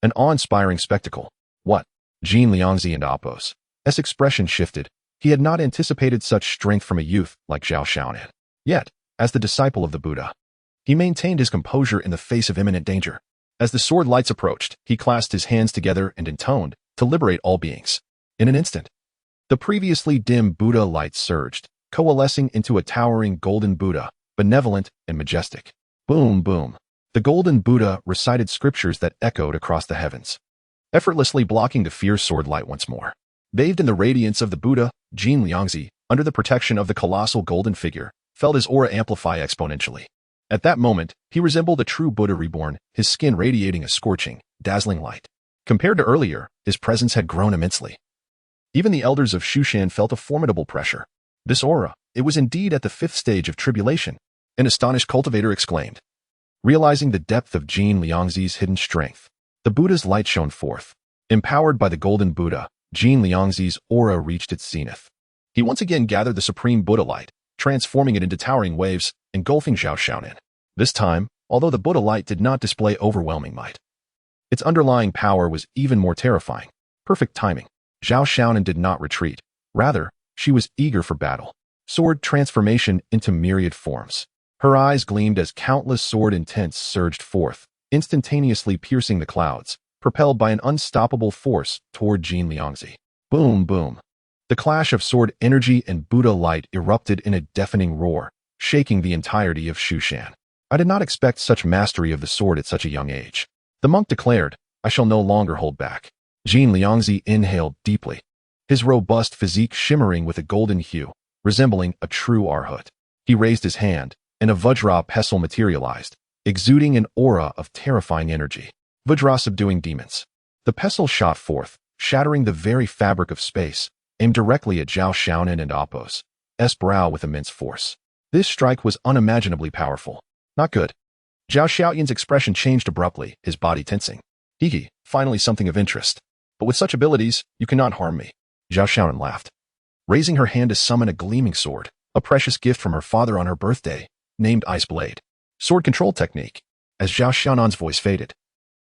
An awe-inspiring spectacle. What? Jin Liangzi and Apos. As expression shifted, he had not anticipated such strength from a youth like Zhao Xiaonan. Yet, as the disciple of the Buddha, he maintained his composure in the face of imminent danger. As the sword lights approached, he clasped his hands together and intoned, to liberate all beings. In an instant, the previously dim Buddha light surged, coalescing into a towering golden Buddha, benevolent and majestic. Boom, boom. The golden Buddha recited scriptures that echoed across the heavens, effortlessly blocking the fierce sword light once more. Bathed in the radiance of the Buddha, Jin Liangzi, under the protection of the colossal golden figure, felt his aura amplify exponentially. At that moment, he resembled a true Buddha reborn, his skin radiating a scorching, dazzling light. Compared to earlier, his presence had grown immensely. Even the elders of Shushan felt a formidable pressure. This aura, it was indeed at the 5th stage of tribulation, an astonished cultivator exclaimed. Realizing the depth of Jin Liangzi's hidden strength, the Buddha's light shone forth. Empowered by the golden Buddha, Jin Liangzi's aura reached its zenith. He once again gathered the supreme Buddha light, transforming it into towering waves, engulfing Zhao Xiaonan. This time, although the Buddha light did not display overwhelming might, its underlying power was even more terrifying. Perfect timing. Zhao Xiaonan did not retreat. Rather, she was eager for battle. Sword transformation into myriad forms. Her eyes gleamed as countless sword intents surged forth, instantaneously piercing the clouds, propelled by an unstoppable force toward Jin Liangzi. Boom, boom. The clash of sword energy and Buddha light erupted in a deafening roar, shaking the entirety of Shushan. I did not expect such mastery of the sword at such a young age. The monk declared, I shall no longer hold back. Jin Liangzi inhaled deeply, his robust physique shimmering with a golden hue, resembling a true arhat. He raised his hand, and a Vajra pestle materialized, exuding an aura of terrifying energy. Vajra subduing demons. The pestle shot forth, shattering the very fabric of space, aimed directly at Zhao Xiaonan and Apos' brow with immense force. This strike was unimaginably powerful. Not good. Zhao Xiaoyan's expression changed abruptly, his body tensing. Hiki, finally something of interest. But with such abilities, you cannot harm me. Zhao Xiaonan laughed, raising her hand to summon a gleaming sword, a precious gift from her father on her birthday, named Ice Blade. Sword control technique. As Zhao Xiaonan's voice faded,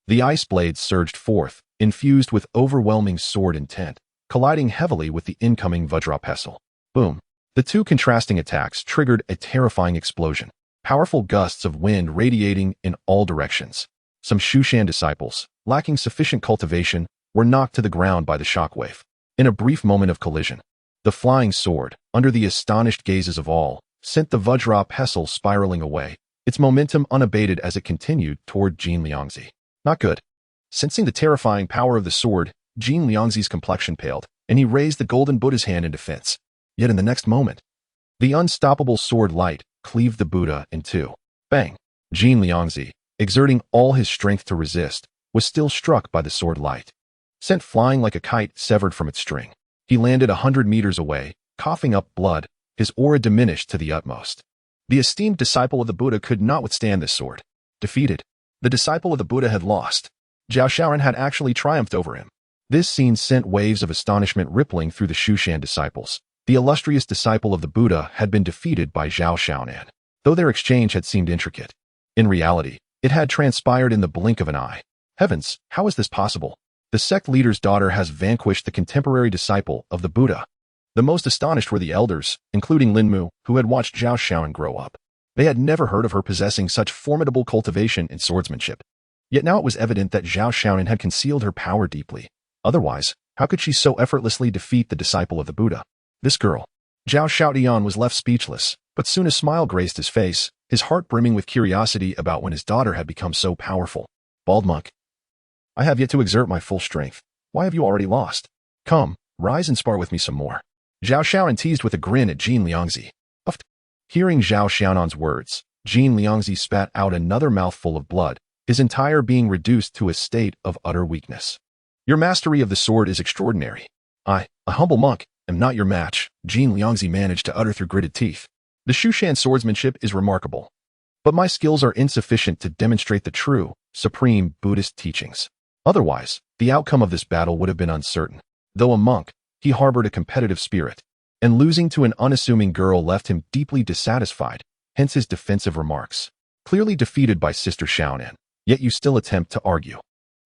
the ice blade surged forth, infused with overwhelming sword intent, colliding heavily with the incoming Vajra pestle. Boom. The two contrasting attacks triggered a terrifying explosion, powerful gusts of wind radiating in all directions. Some Shushan disciples, lacking sufficient cultivation, were knocked to the ground by the shockwave. In a brief moment of collision, the flying sword, under the astonished gazes of all, sent the Vajra pestle spiraling away, its momentum unabated as it continued toward Jin Liangzi. Not good. Sensing the terrifying power of the sword, Jin Liangzi's complexion paled, and he raised the golden Buddha's hand in defense. Yet in the next moment, the unstoppable sword light cleaved the Buddha in two. Bang! Jin Liangzi, exerting all his strength to resist, was still struck by the sword light. Sent flying like a kite severed from its string. He landed 100 meters away, coughing up blood, his aura diminished to the utmost. The esteemed disciple of the Buddha could not withstand this sword. Defeated, the disciple of the Buddha had lost. Zhao Xiaoran had actually triumphed over him. This scene sent waves of astonishment rippling through the Shushan disciples. The illustrious disciple of the Buddha had been defeated by Zhao Xiaonan, though their exchange had seemed intricate. In reality, it had transpired in the blink of an eye. Heavens, how is this possible? The sect leader's daughter has vanquished the contemporary disciple of the Buddha. The most astonished were the elders, including Linmu, who had watched Zhao Xiaonan grow up. They had never heard of her possessing such formidable cultivation and swordsmanship. Yet now it was evident that Zhao Xiaonan had concealed her power deeply. Otherwise, how could she so effortlessly defeat the disciple of the Buddha? This girl. Zhao Xiaotian was left speechless, but soon a smile graced his face, his heart brimming with curiosity about when his daughter had become so powerful. Bald monk. I have yet to exert my full strength. Why have you already lost? Come, rise and spar with me some more. Zhao Xiaonan teased with a grin at Jin Liangzi. Puffed. Hearing Zhao Xiaonan's words, Jin Liangzi spat out another mouthful of blood, his entire being reduced to a state of utter weakness. Your mastery of the sword is extraordinary. I, a humble monk, am not your match, Jin Liangzi managed to utter through gritted teeth. The Shushan swordsmanship is remarkable, but my skills are insufficient to demonstrate the true, supreme Buddhist teachings. Otherwise, the outcome of this battle would have been uncertain. Though a monk, he harbored a competitive spirit, and losing to an unassuming girl left him deeply dissatisfied, hence his defensive remarks. Clearly defeated by Sister Shaonan, yet you still attempt to argue.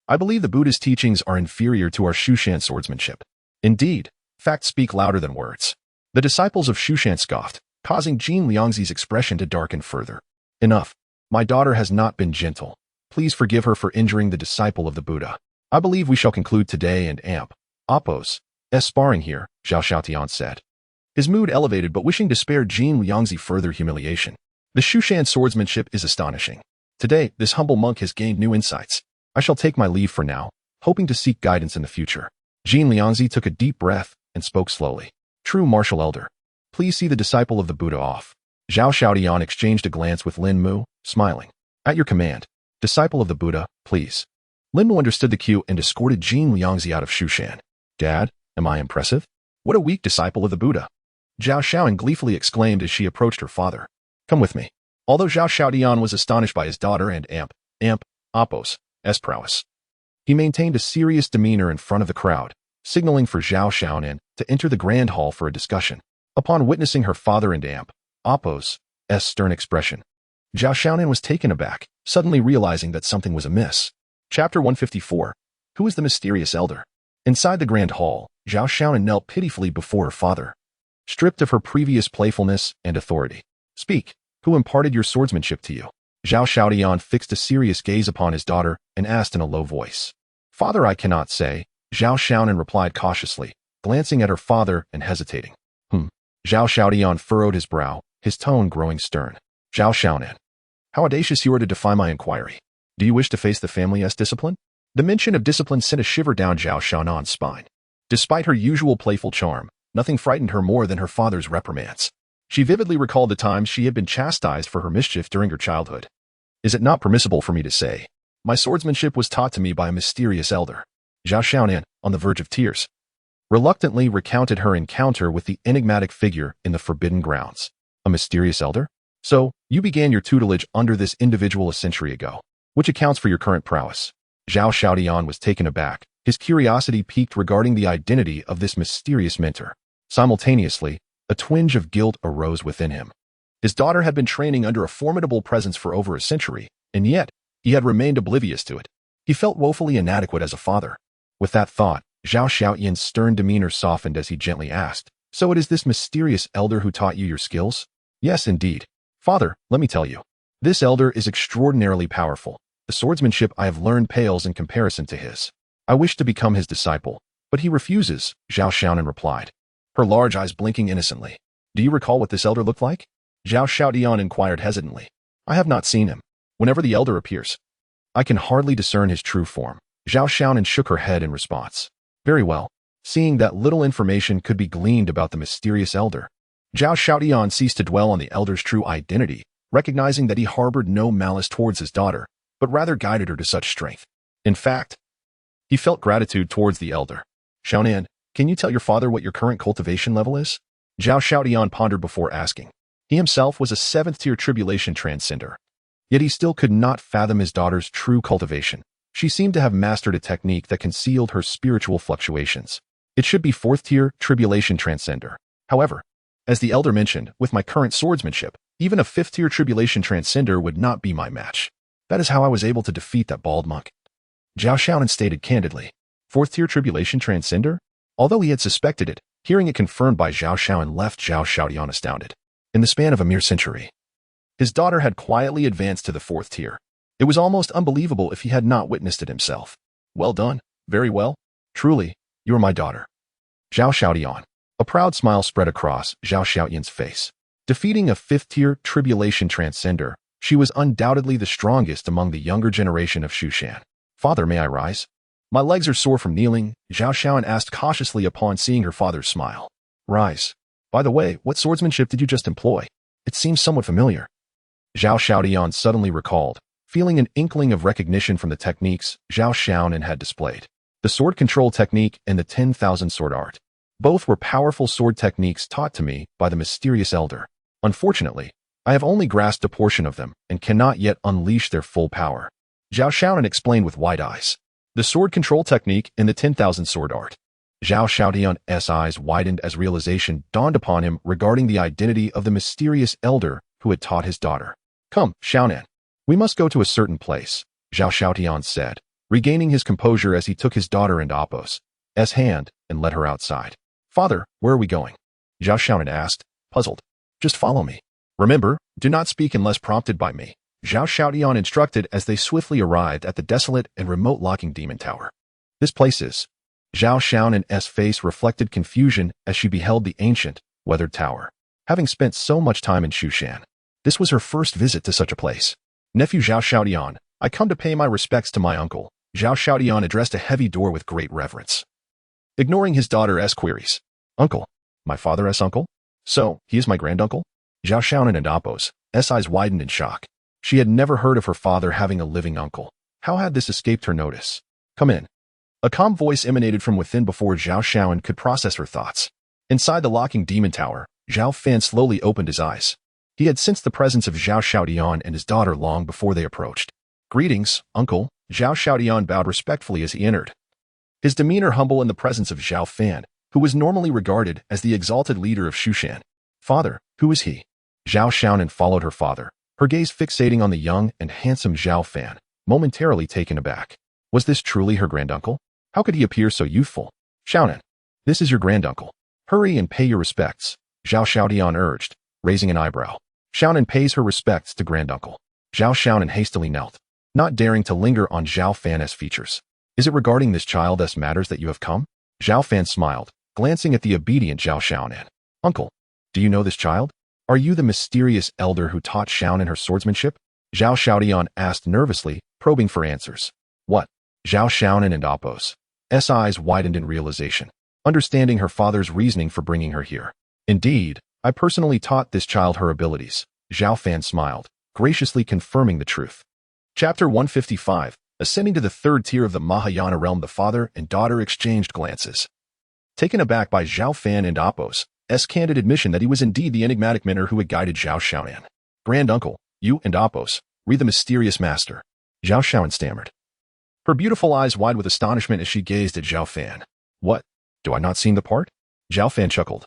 I believe the Buddhist teachings are inferior to our Shushan swordsmanship. Indeed, facts speak louder than words. The disciples of Shushan scoffed, causing Jin Liangzi's expression to darken further. Enough. My daughter has not been gentle. Please forgive her for injuring the disciple of the Buddha. I believe we shall conclude today and Oppos, sparring here, Zhao Xiaotian said. His mood elevated but wishing to spare Jin Liangzi further humiliation. The Shushan swordsmanship is astonishing. Today, this humble monk has gained new insights. I shall take my leave for now, hoping to seek guidance in the future. Jin Liangzi took a deep breath and spoke slowly. True martial elder. Please see the disciple of the Buddha off. Zhao Xiaotian exchanged a glance with Lin Mu, smiling. At your command. Disciple of the Buddha, please. Lin Mu understood the cue and escorted Jin Liangzi out of Shushan. Dad, am I impressive? What a weak disciple of the Buddha. Zhao Xiaoan gleefully exclaimed as she approached her father. Come with me. Although Zhao Xiaotian was astonished by his daughter and Oppos' prowess, he maintained a serious demeanor in front of the crowd, signaling for Zhao Xiaonan to enter the grand hall for a discussion. Upon witnessing her father and Oppos' stern expression, Zhao Xiaonan was taken aback, suddenly realizing that something was amiss. Chapter 154. Who is the mysterious elder? Inside the grand hall, Zhao Xiaonan knelt pitifully before her father, stripped of her previous playfulness and authority. Speak. Who imparted your swordsmanship to you? Zhao Xiaotian fixed a serious gaze upon his daughter and asked in a low voice. Father, I cannot say, Zhao Xiaonan replied cautiously, glancing at her father and hesitating. Zhao Xiaotian furrowed his brow, his tone growing stern. Zhao Xiaonan. How audacious you are to defy my inquiry. Do you wish to face the family's discipline? The mention of discipline sent a shiver down Zhao Xiaonan's spine. Despite her usual playful charm, nothing frightened her more than her father's reprimands. She vividly recalled the times she had been chastised for her mischief during her childhood. Is it not permissible for me to say? My swordsmanship was taught to me by a mysterious elder. Zhao Xiaonan, on the verge of tears, reluctantly recounted her encounter with the enigmatic figure in the forbidden grounds. A mysterious elder? So, you began your tutelage under this individual a century ago, which accounts for your current prowess. Zhao Xiaotian was taken aback, his curiosity piqued regarding the identity of this mysterious mentor. Simultaneously, a twinge of guilt arose within him. His daughter had been training under a formidable presence for over a century, and yet, he had remained oblivious to it. He felt woefully inadequate as a father. With that thought, Zhao Xiaotian's stern demeanor softened as he gently asked, So it is this mysterious elder who taught you your skills? Yes, indeed. Father, let me tell you. This elder is extraordinarily powerful. The swordsmanship I have learned pales in comparison to his. I wish to become his disciple, but he refuses, Zhao Xiaonan replied, her large eyes blinking innocently. Do you recall what this elder looked like? Zhao Xiaotian inquired hesitantly. I have not seen him. Whenever the elder appears, I can hardly discern his true form. Zhao Xiaonan shook her head in response. Very well. Seeing that little information could be gleaned about the mysterious elder, Zhao Xiaotian ceased to dwell on the elder's true identity, recognizing that he harbored no malice towards his daughter, but rather guided her to such strength. In fact, he felt gratitude towards the elder. Xiaonan, can you tell your father what your current cultivation level is? Zhao Xiaotian pondered before asking. He himself was a 7th-tier tribulation transcender. Yet he still could not fathom his daughter's true cultivation. She seemed to have mastered a technique that concealed her spiritual fluctuations. It should be 4th-tier tribulation transcender. However, as the elder mentioned, with my current swordsmanship, even a 5th-tier tribulation transcender would not be my match. That is how I was able to defeat that bald monk. Zhao Xiaonan stated candidly. 4th-tier tribulation transcender? Although he had suspected it, hearing it confirmed by Zhao Xiaonan left Zhao Xiaotian astounded. In the span of a mere century, his daughter had quietly advanced to the 4th tier. It was almost unbelievable if he had not witnessed it himself. Well done. Very well. Truly, you are my daughter. Zhao Xiaotian. A proud smile spread across Zhao Xiaotian's face. Defeating a 5th-tier tribulation transcender, she was undoubtedly the strongest among the younger generation of Shushan. Father, may I rise? My legs are sore from kneeling, Zhao Xiaonan asked cautiously upon seeing her father's smile. Rise. By the way, what swordsmanship did you just employ? It seems somewhat familiar. Zhao Xiaotian suddenly recalled, feeling an inkling of recognition from the techniques Zhao Fan had displayed. The sword control technique and the 10,000 sword art. Both were powerful sword techniques taught to me by the mysterious elder. Unfortunately, I have only grasped a portion of them and cannot yet unleash their full power. Zhao Fan explained with wide eyes. The sword control technique and the 10,000 sword art. Zhao Fan's eyes widened as realization dawned upon him regarding the identity of the mysterious elder who had taught his daughter. Come, Fan, we must go to a certain place, Zhao Fan said, regaining his composure as he took his daughter and Apos' hand and led her outside. Father, where are we going? Zhao Fan asked, puzzled. Just follow me. Remember, do not speak unless prompted by me, Zhao Fan instructed as they swiftly arrived at the desolate and remote locking demon tower. This place is... Zhao Fan's face reflected confusion as she beheld the ancient, weathered tower. Having spent so much time in Shushan, this was her first visit to such a place. Nephew Zhao Fan, I come to pay my respects to my uncle. Zhao Fan addressed a heavy door with great reverence. Ignoring his daughter's queries. Uncle? My father's uncle? So, he is my granduncle? Zhao Fan and Apos' eyes widened in shock. She had never heard of her father having a living uncle. How had this escaped her notice? Come in. A calm voice emanated from within before Zhao Fan could process her thoughts. Inside the locking demon tower, Zhao Fan slowly opened his eyes. He had sensed the presence of Zhao Fan and his daughter long before they approached. Greetings, uncle, Zhao Fan bowed respectfully as he entered. His demeanor humble in the presence of Zhao Fan, who was normally regarded as the exalted leader of Shushan. Father, who is he? Zhao Fan followed her father, her gaze fixating on the young and handsome Zhao Fan, momentarily taken aback. Was this truly her granduncle? How could he appear so youthful? Fan, this is your granduncle. Hurry and pay your respects, Zhao Fan urged, raising an eyebrow. Fan pays her respects to granduncle. Zhao Fan hastily knelt, not daring to linger on Zhao Fan's features. Is it regarding this child's matters that you have come? Zhao Fan smiled, glancing at the obedient Zhao Fan. Uncle, do you know this child? Are you the mysterious elder who taught Fan her swordsmanship? Zhao Fan asked nervously, probing for answers. What? Zhao Fan and Apos' eyes widened in realization, understanding her father's reasoning for bringing her here. Indeed, I personally taught this child her abilities. Zhao Fan smiled, graciously confirming the truth. Chapter 155, ascending to the third tier of the Mahayana realm, the father and daughter exchanged glances. Taken aback by Zhao Fan and Apos' candid admission that he was indeed the enigmatic mentor who had guided Zhao Fan. Granduncle, you and Apos, read the mysterious master. Zhao Fan stammered. Her beautiful eyes wide with astonishment as she gazed at Zhao Fan. What? Do I not seem the part? Zhao Fan chuckled,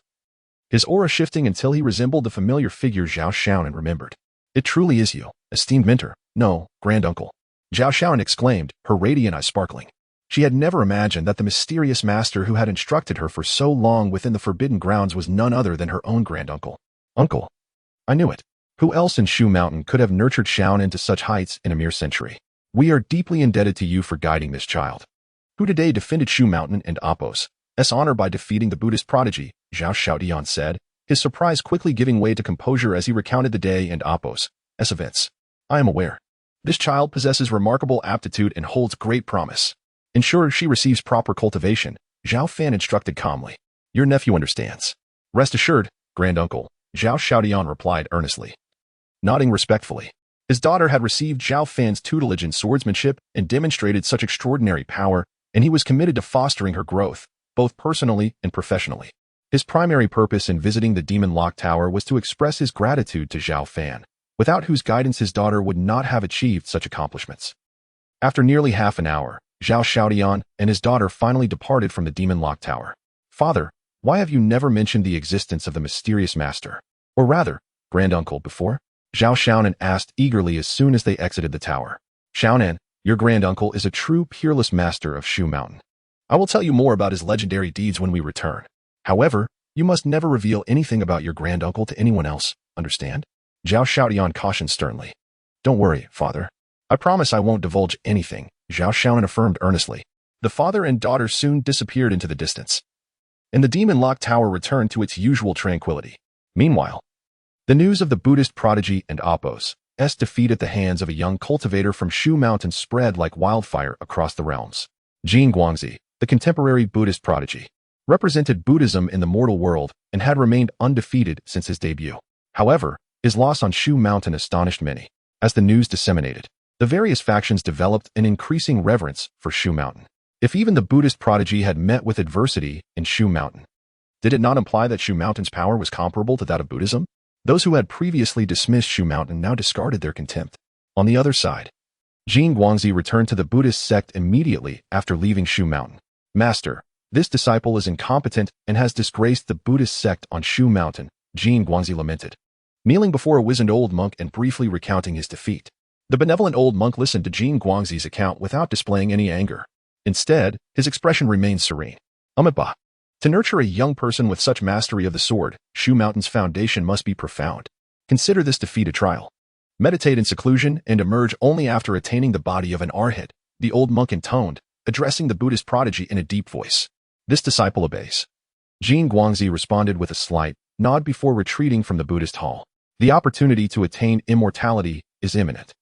his aura shifting until he resembled the familiar figure Zhao Fan remembered. It truly is you, esteemed mentor. No, granduncle. Zhao Fan exclaimed, her radiant eyes sparkling. She had never imagined that the mysterious master who had instructed her for so long within the forbidden grounds was none other than her own granduncle. Uncle. I knew it. Who else in Shu Mountain could have nurtured Fan into such heights in a mere century? We are deeply indebted to you for guiding this child, who today defended Shu Mountain and Apos' honor by defeating the Buddhist prodigy, Zhao Fan said, his surprise quickly giving way to composure as he recounted the day and Apos' events. I am aware. This child possesses remarkable aptitude and holds great promise. Ensure she receives proper cultivation, Zhao Fan instructed calmly. Your nephew understands. Rest assured, granduncle, Zhao Fan replied earnestly. Nodding respectfully. His daughter had received Zhao Fan's tutelage in swordsmanship and demonstrated such extraordinary power, and he was committed to fostering her growth, both personally and professionally. His primary purpose in visiting the Demon Lock Tower was to express his gratitude to Zhao Fan, without whose guidance his daughter would not have achieved such accomplishments. After nearly half an hour, Zhao Fan and his daughter finally departed from the Demon Lock Tower. Father, why have you never mentioned the existence of the mysterious master, or rather, granduncle, before? Zhao Fan asked eagerly as soon as they exited the tower. Fan, your granduncle is a true peerless master of Shu Mountain. I will tell you more about his legendary deeds when we return. However, you must never reveal anything about your granduncle to anyone else, understand? Zhao Fan cautioned sternly. Don't worry, father. I promise I won't divulge anything, Zhao Fan affirmed earnestly. The father and daughter soon disappeared into the distance, and the Demon Lock Tower returned to its usual tranquility. Meanwhile, the news of the Buddhist prodigy and Apos' defeat at the hands of a young cultivator from Shu Mountain spread like wildfire across the realms. Jin Guangzi, the contemporary Buddhist prodigy, represented Buddhism in the mortal world and had remained undefeated since his debut. However, his loss on Shu Mountain astonished many. As the news disseminated, The various factions developed an increasing reverence for Shu Mountain. If even the Buddhist prodigy had met with adversity in Shu Mountain, did it not imply that Shu Mountain's power was comparable to that of Buddhism? Those who had previously dismissed Shu Mountain now discarded their contempt. On the other side, Jin Guangzi returned to the Buddhist sect immediately after leaving Shu Mountain. Master, this disciple is incompetent and has disgraced the Buddhist sect on Shu Mountain, Jin Guangzi lamented, kneeling before a wizened old monk and briefly recounting his defeat. The benevolent old monk listened to Jin Guangzi's account without displaying any anger. Instead, his expression remained serene. Amitabha. To nurture a young person with such mastery of the sword, Shu Mountain's foundation must be profound. Consider this defeat a trial. Meditate in seclusion and emerge only after attaining the body of an arhat, the old monk intoned, addressing the Buddhist prodigy in a deep voice. This disciple obeys. Jin Guangzi responded with a slight nod before retreating from the Buddhist hall. The opportunity to attain immortality is imminent.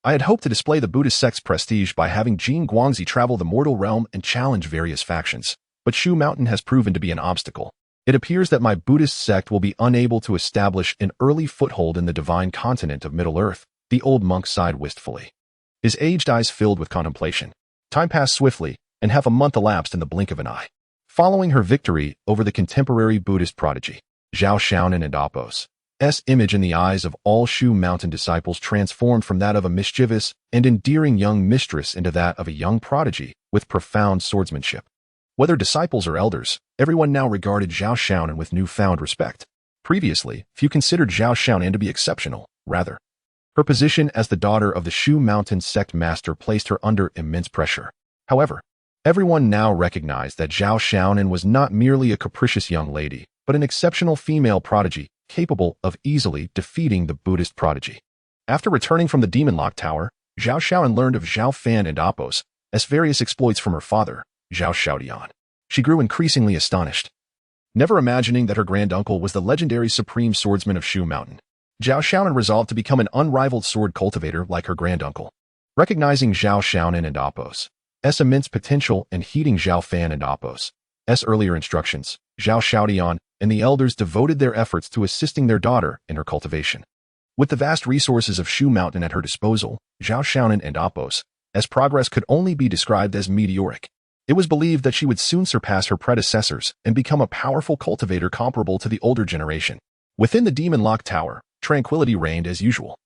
I had hoped to display the Buddhist sect's prestige by having Jin Guangzi travel the mortal realm and challenge various factions, but Shu Mountain has proven to be an obstacle. It appears that my Buddhist sect will be unable to establish an early foothold in the divine continent of Middle-earth. The old monk sighed wistfully. His aged eyes filled with contemplation. Time passed swiftly, and half a month elapsed in the blink of an eye. Following her victory over the contemporary Buddhist prodigy, Zhao Fan and Apos, image in the eyes of all Shu Mountain disciples transformed from that of a mischievous and endearing young mistress into that of a young prodigy with profound swordsmanship. Whether disciples or elders, everyone now regarded Zhao Fan with newfound respect. Previously, few considered Zhao Fan to be exceptional. Rather, her position as the daughter of the Shu Mountain sect master placed her under immense pressure. However, everyone now recognized that Zhao Fan was not merely a capricious young lady, but an exceptional female prodigy capable of easily defeating the Buddhist prodigy. After returning from the Demon Lock Tower, Zhao Fan learned of Zhao Fan and Apos' various exploits from her father, Zhao Xiaodian. She grew increasingly astonished, never imagining that her granduncle was the legendary supreme swordsman of Shu Mountain. Zhao Fan resolved to become an unrivaled sword cultivator like her granduncle. Recognizing Zhao Fan and Apos' immense potential and heeding Zhao Fan and Apos' earlier instructions, Zhao Xiaodian and the elders devoted their efforts to assisting their daughter in her cultivation. With the vast resources of Shu Mountain at her disposal, Zhao Fan and Apos' progress could only be described as meteoric. It was believed that she would soon surpass her predecessors and become a powerful cultivator comparable to the older generation. Within the Demon Lock Tower, tranquility reigned as usual.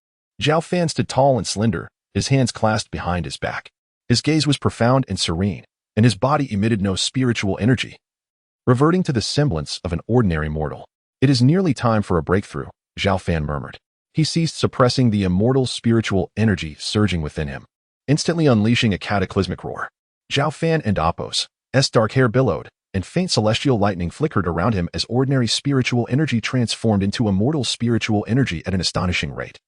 Zhao Fan stood tall and slender, his hands clasped behind his back. His gaze was profound and serene, and his body emitted no spiritual energy. Reverting to the semblance of an ordinary mortal. It is nearly time for a breakthrough, Zhao Fan murmured. He ceased suppressing the immortal spiritual energy surging within him, instantly unleashing a cataclysmic roar. Zhao Fan and Apos' dark hair billowed, and faint celestial lightning flickered around him as ordinary spiritual energy transformed into immortal spiritual energy at an astonishing rate.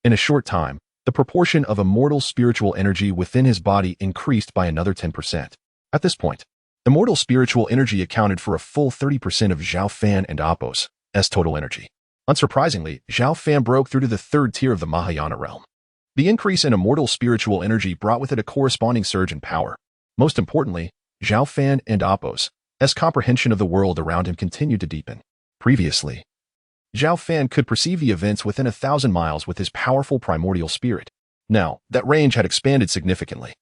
In a short time, the proportion of immortal spiritual energy within his body increased by another 10%. At this point, immortal spiritual energy accounted for a full 30% of Zhao Fan and Apos' total energy. Unsurprisingly, Zhao Fan broke through to the third tier of the Mahayana realm. The increase in immortal spiritual energy brought with it a corresponding surge in power. Most importantly, Zhao Fan and Apos' comprehension of the world around him continued to deepen. Previously, Zhao Fan could perceive the events within 1,000 miles with his powerful primordial spirit. Now, that range had expanded significantly.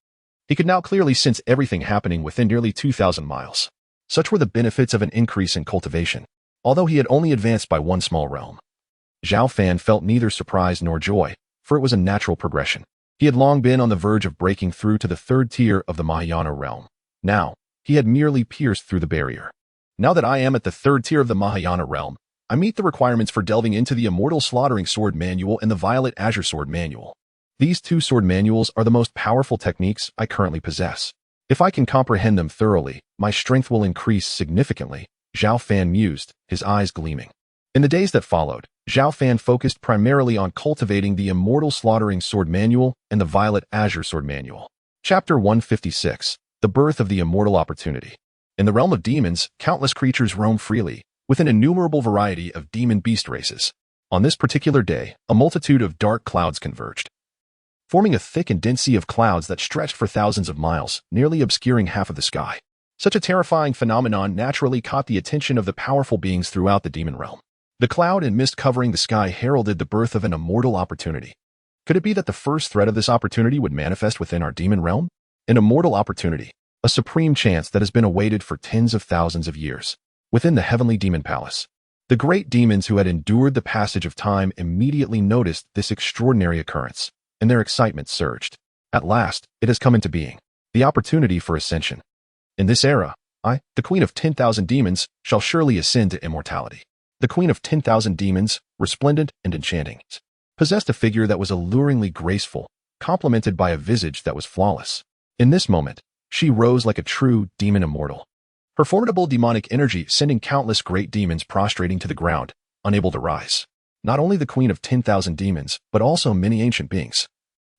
He could now clearly sense everything happening within nearly 2,000 miles. Such were the benefits of an increase in cultivation, although he had only advanced by one small realm. Zhao Fan felt neither surprise nor joy, for it was a natural progression. He had long been on the verge of breaking through to the third tier of the Mahayana realm. Now, he had merely pierced through the barrier. Now that I am at the third tier of the Mahayana realm, I meet the requirements for delving into the Immortal Slaughtering Sword Manual and the Violet Azure Sword Manual. These two sword manuals are the most powerful techniques I currently possess. If I can comprehend them thoroughly, my strength will increase significantly, Zhao Fan mused, his eyes gleaming. In the days that followed, Zhao Fan focused primarily on cultivating the Immortal Slaughtering Sword Manual and the Violet Azure Sword Manual. Chapter 156, The Birth of the Immortal Opportunity. In the realm of demons, countless creatures roam freely, with an innumerable variety of demon beast races. On this particular day, a multitude of dark clouds converged, forming a thick and dense sea of clouds that stretched for thousands of miles, nearly obscuring half of the sky. Such a terrifying phenomenon naturally caught the attention of the powerful beings throughout the demon realm. The cloud and mist covering the sky heralded the birth of an immortal opportunity. Could it be that the first threat of this opportunity would manifest within our demon realm? An immortal opportunity, a supreme chance that has been awaited for tens of thousands of years. Within the heavenly demon palace, the great demons who had endured the passage of time immediately noticed this extraordinary occurrence, and their excitement surged. At last, it has come into being. The opportunity for ascension. In this era, I, the Queen of 10,000 Demons, shall surely ascend to immortality. The Queen of 10,000 Demons, resplendent and enchanting, possessed a figure that was alluringly graceful, complemented by a visage that was flawless. In this moment, she rose like a true demon immortal. Her formidable demonic energy sending countless great demons prostrating to the ground, unable to rise. Not only the Queen of 10,000 Demons, but also many ancient beings,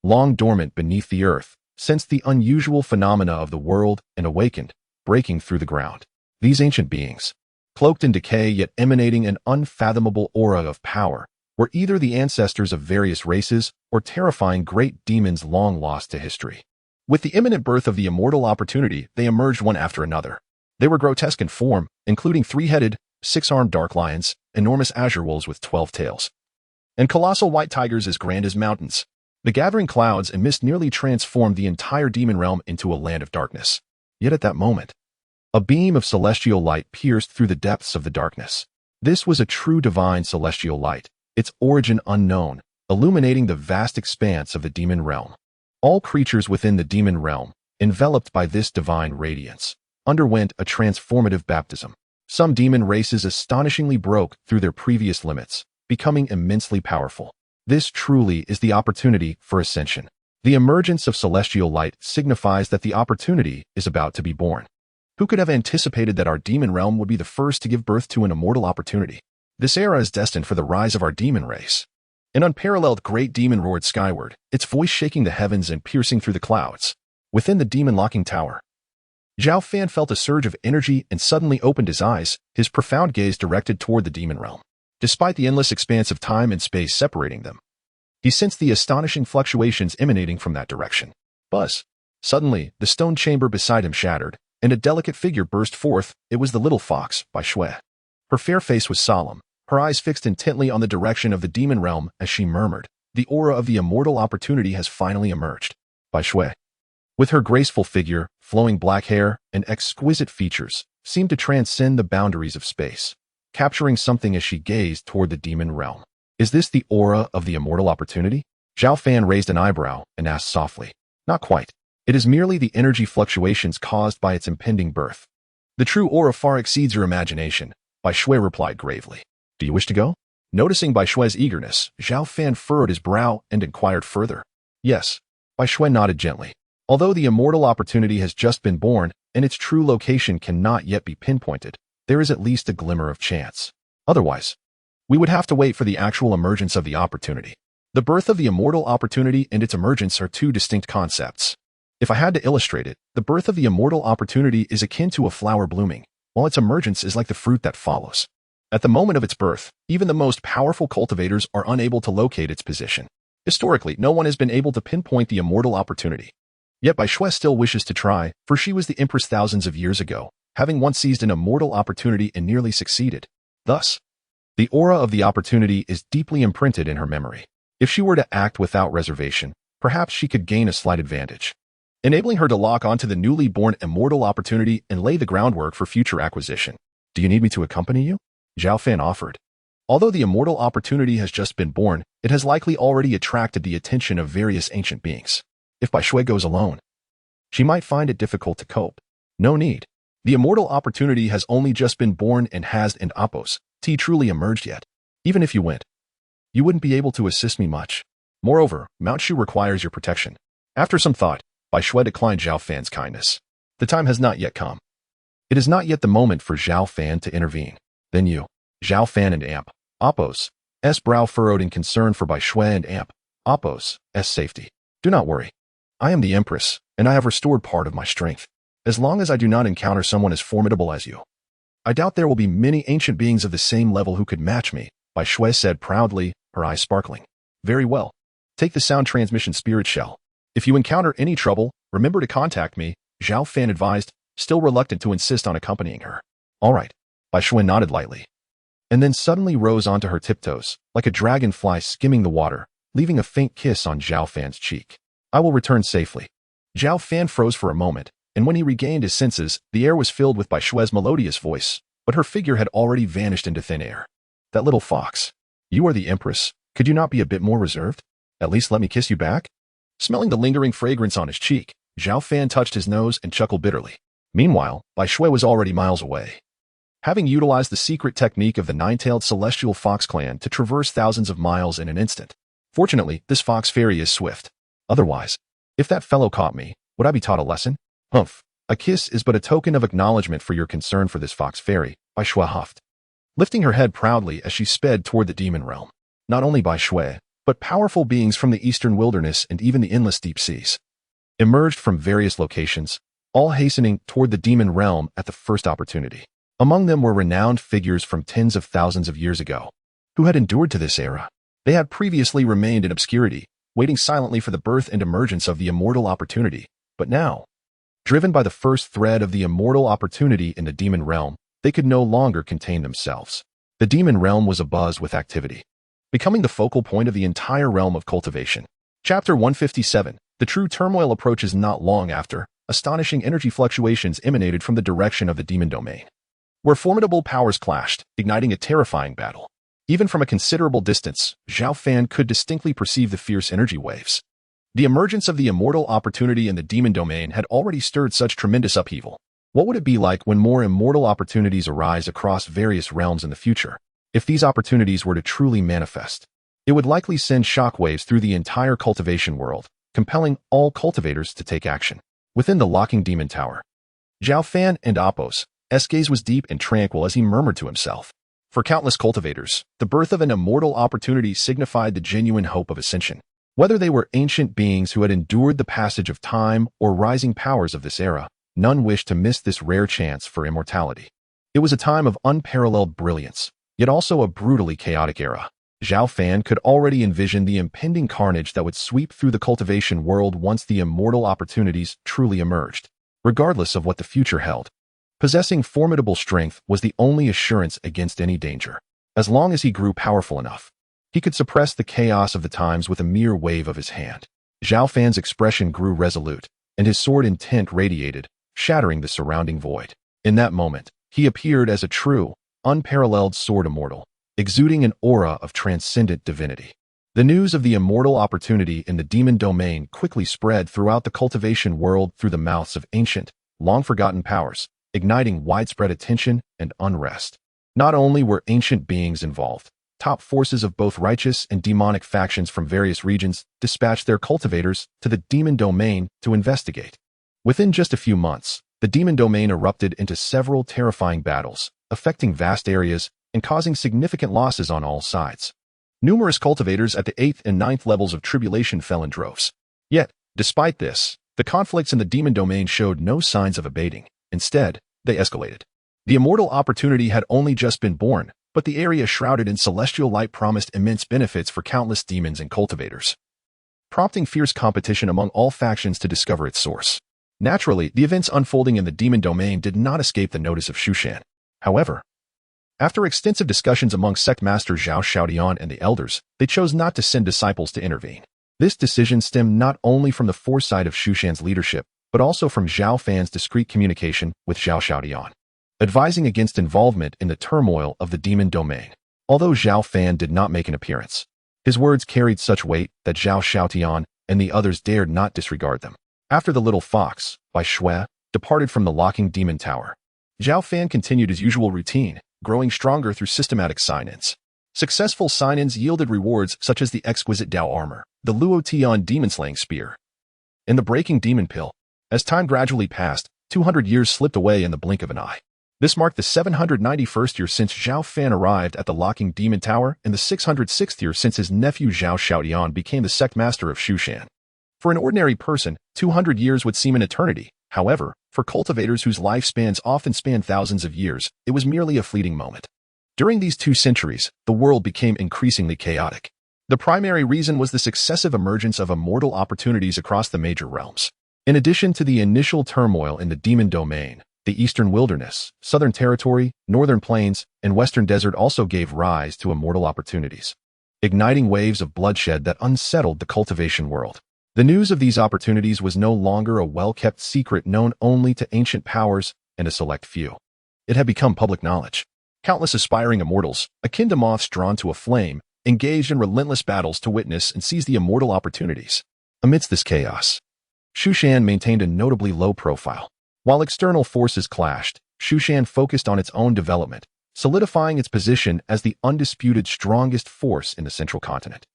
long dormant beneath the earth, sensed the unusual phenomena of the world and awakened, breaking through the ground. These ancient beings, cloaked in decay yet emanating an unfathomable aura of power, were either the ancestors of various races or terrifying great demons long lost to history. With the imminent birth of the immortal opportunity, they emerged one after another. They were grotesque in form, including three-headed, six-armed dark lions, enormous azure wolves with 12 tails, and colossal white tigers as grand as mountains. The gathering clouds and mist nearly transformed the entire demon realm into a land of darkness. Yet at that moment, a beam of celestial light pierced through the depths of the darkness. This was a true divine celestial light, its origin unknown, illuminating the vast expanse of the demon realm. All creatures within the demon realm, enveloped by this divine radiance, underwent a transformative baptism. Some demon races astonishingly broke through their previous limits, becoming immensely powerful. This truly is the opportunity for ascension. The emergence of celestial light signifies that the opportunity is about to be born. Who could have anticipated that our demon realm would be the first to give birth to an immortal opportunity? This era is destined for the rise of our demon race. An unparalleled great demon roared skyward, its voice shaking the heavens and piercing through the clouds. Within the demon locking tower, Zhao Fan felt a surge of energy and suddenly opened his eyes, his profound gaze directed toward the demon realm. Despite the endless expanse of time and space separating them, he sensed the astonishing fluctuations emanating from that direction. Buzz. Suddenly, the stone chamber beside him shattered, and a delicate figure burst forth. It was the little fox, Bai Shui. Her fair face was solemn, her eyes fixed intently on the direction of the demon realm as she murmured, "The aura of the immortal opportunity has finally emerged." Bai Shui, with her graceful figure, flowing black hair, and exquisite features, seemed to transcend the boundaries of space, capturing something as she gazed toward the demon realm. Is this the aura of the immortal opportunity? Zhao Fan raised an eyebrow and asked softly. Not quite. It is merely the energy fluctuations caused by its impending birth. The true aura far exceeds your imagination, Bai Shui replied gravely. Do you wish to go? Noticing Bai Shui's eagerness, Zhao Fan furrowed his brow and inquired further. Yes. Bai Shui nodded gently. Although the immortal opportunity has just been born, and its true location cannot yet be pinpointed, there is at least a glimmer of chance. Otherwise, we would have to wait for the actual emergence of the opportunity. The birth of the immortal opportunity and its emergence are two distinct concepts. If I had to illustrate it, the birth of the immortal opportunity is akin to a flower blooming, while its emergence is like the fruit that follows. At the moment of its birth, even the most powerful cultivators are unable to locate its position. Historically, no one has been able to pinpoint the immortal opportunity. Yet Bai Shui still wishes to try, for she was the empress thousands of years ago, having once seized an immortal opportunity and nearly succeeded. Thus, the aura of the opportunity is deeply imprinted in her memory. If she were to act without reservation, perhaps she could gain a slight advantage, enabling her to lock onto the newly born immortal opportunity and lay the groundwork for future acquisition. Do you need me to accompany you? Zhao Fan offered. Although the immortal opportunity has just been born, it has likely already attracted the attention of various ancient beings. If Bai Shui goes alone, she might find it difficult to cope. No need. The immortal opportunity has only just been born and hasn't truly emerged yet. Even if you went, you wouldn't be able to assist me much. Moreover, Mount Shu requires your protection. After some thought, Bai Shui declined Zhao Fan's kindness. The time has not yet come. It is not yet the moment for Zhao Fan to intervene. Then you, Zhao Fan and Amp, Appo's brow furrowed in concern for Bai Shui and Amp, Appo's safety. Do not worry. I am the Empress, and I have restored part of my strength. As long as I do not encounter someone as formidable as you, I doubt there will be many ancient beings of the same level who could match me, Bai Shui said proudly, her eyes sparkling. Very well. Take the sound transmission spirit shell. If you encounter any trouble, remember to contact me, Zhao Fan advised, still reluctant to insist on accompanying her. All right. Bai Shui nodded lightly, and then suddenly rose onto her tiptoes, like a dragonfly skimming the water, leaving a faint kiss on Zhao Fan's cheek. "I will return safely." Zhao Fan froze for a moment, and when he regained his senses, the air was filled with Bai Shui's melodious voice, but her figure had already vanished into thin air. "That little fox. You are the Empress. Could you not be a bit more reserved? At least let me kiss you back?" Smelling the lingering fragrance on his cheek, Zhao Fan touched his nose and chuckled bitterly. Meanwhile, Bai Shui was already miles away. Having utilized the secret technique of the nine-tailed celestial fox clan to traverse thousands of miles in an instant. Fortunately, this fox fairy is swift. Otherwise, if that fellow caught me, would I be taught a lesson? Humph. A kiss is but a token of acknowledgement for your concern for this fox fairy, Bai Shui huffed, lifting her head proudly as she sped toward the demon realm. Not only Bai Shui, but powerful beings from the eastern wilderness and even the endless deep seas emerged from various locations, all hastening toward the demon realm at the first opportunity. Among them were renowned figures from tens of thousands of years ago, who had endured to this era. They had previously remained in obscurity, waiting silently for the birth and emergence of the immortal opportunity. But now, driven by the first thread of the immortal opportunity in the demon realm, they could no longer contain themselves. The demon realm was abuzz with activity, becoming the focal point of the entire realm of cultivation. Chapter 157. The true turmoil approaches not long after. Astonishing energy fluctuations emanated from the direction of the demon domain, where formidable powers clashed, igniting a terrifying battle. Even from a considerable distance, Zhao Fan could distinctly perceive the fierce energy waves. The emergence of the immortal opportunity in the demon domain had already stirred such tremendous upheaval. What would it be like when more immortal opportunities arise across various realms in the future? If these opportunities were to truly manifest, it would likely send shockwaves through the entire cultivation world, compelling all cultivators to take action. Within the locking demon tower, Zhao Fan and Appo's gaze was deep and tranquil as he murmured to himself. For countless cultivators, the birth of an immortal opportunity signified the genuine hope of ascension. Whether they were ancient beings who had endured the passage of time or rising powers of this era, none wished to miss this rare chance for immortality. It was a time of unparalleled brilliance, yet also a brutally chaotic era. Zhao Fan could already envision the impending carnage that would sweep through the cultivation world once the immortal opportunities truly emerged. Regardless of what the future held, possessing formidable strength was the only assurance against any danger. As long as he grew powerful enough, he could suppress the chaos of the times with a mere wave of his hand. Zhao Fan's expression grew resolute, and his sword intent radiated, shattering the surrounding void. In that moment, he appeared as a true, unparalleled sword immortal, exuding an aura of transcendent divinity. The news of the immortal opportunity in the demon domain quickly spread throughout the cultivation world through the mouths of ancient, long-forgotten powers, igniting widespread attention and unrest. Not only were ancient beings involved, top forces of both righteous and demonic factions from various regions dispatched their cultivators to the demon domain to investigate. Within just a few months, the demon domain erupted into several terrifying battles, affecting vast areas and causing significant losses on all sides. Numerous cultivators at the 8th and 9th levels of tribulation fell in droves. Yet, despite this, the conflicts in the demon domain showed no signs of abating. Instead, they escalated. The immortal opportunity had only just been born, but the area shrouded in celestial light promised immense benefits for countless demons and cultivators, prompting fierce competition among all factions to discover its source. Naturally, the events unfolding in the demon domain did not escape the notice of Shu Shan. However, after extensive discussions among sect master Zhao Xiaodian and the elders, they chose not to send disciples to intervene. This decision stemmed not only from the foresight of Shu Shan's leadership, but also from Zhao Fan's discreet communication with Zhao Xiaodian, advising against involvement in the turmoil of the demon domain. Although Zhao Fan did not make an appearance, his words carried such weight that Zhao Xiaodian and the others dared not disregard them. After the little fox, Bai Shui, departed from the locking demon tower, Zhao Fan continued his usual routine, growing stronger through systematic sign-ins. Successful sign-ins yielded rewards such as the exquisite Dao armor, the Luo Tian demon-slaying spear, and the breaking demon pill. As time gradually passed, 200 years slipped away in the blink of an eye. This marked the 791st year since Zhao Fan arrived at the locking demon tower and the 606th year since his nephew Zhao Xiaodian became the sect master of Shu Shan. For an ordinary person, 200 years would seem an eternity. However, for cultivators whose lifespans often span thousands of years, it was merely a fleeting moment. During these 2 centuries, the world became increasingly chaotic. The primary reason was the successive emergence of immortal opportunities across the major realms. In addition to the initial turmoil in the demon domain, the Eastern Wilderness, Southern Territory, Northern Plains, and Western Desert also gave rise to immortal opportunities. igniting waves of bloodshed that unsettled the cultivation world. The news of these opportunities was no longer a well-kept secret known only to ancient powers and a select few. It had become public knowledge. Countless aspiring immortals, akin to moths drawn to a flame, engaged in relentless battles to witness and seize the immortal opportunities. Amidst this chaos, Shu Mountain maintained a notably low profile. While external forces clashed, Shu Mountain focused on its own development, solidifying its position as the undisputed strongest force in the central continent.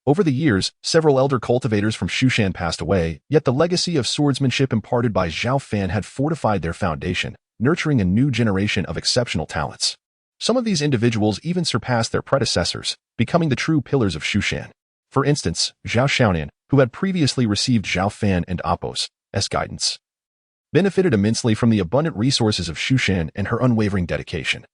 Over the years, several elder cultivators from Shu Mountain passed away, yet the legacy of swordsmanship imparted by Zhao Fan had fortified their foundation, nurturing a new generation of exceptional talents. Some of these individuals even surpassed their predecessors, becoming the true pillars of Shu Mountain. For instance, Zhao Xiaonan, who had previously received Zhao Fan and Apos' guidance, benefited immensely from the abundant resources of Shu Mountain and her unwavering dedication,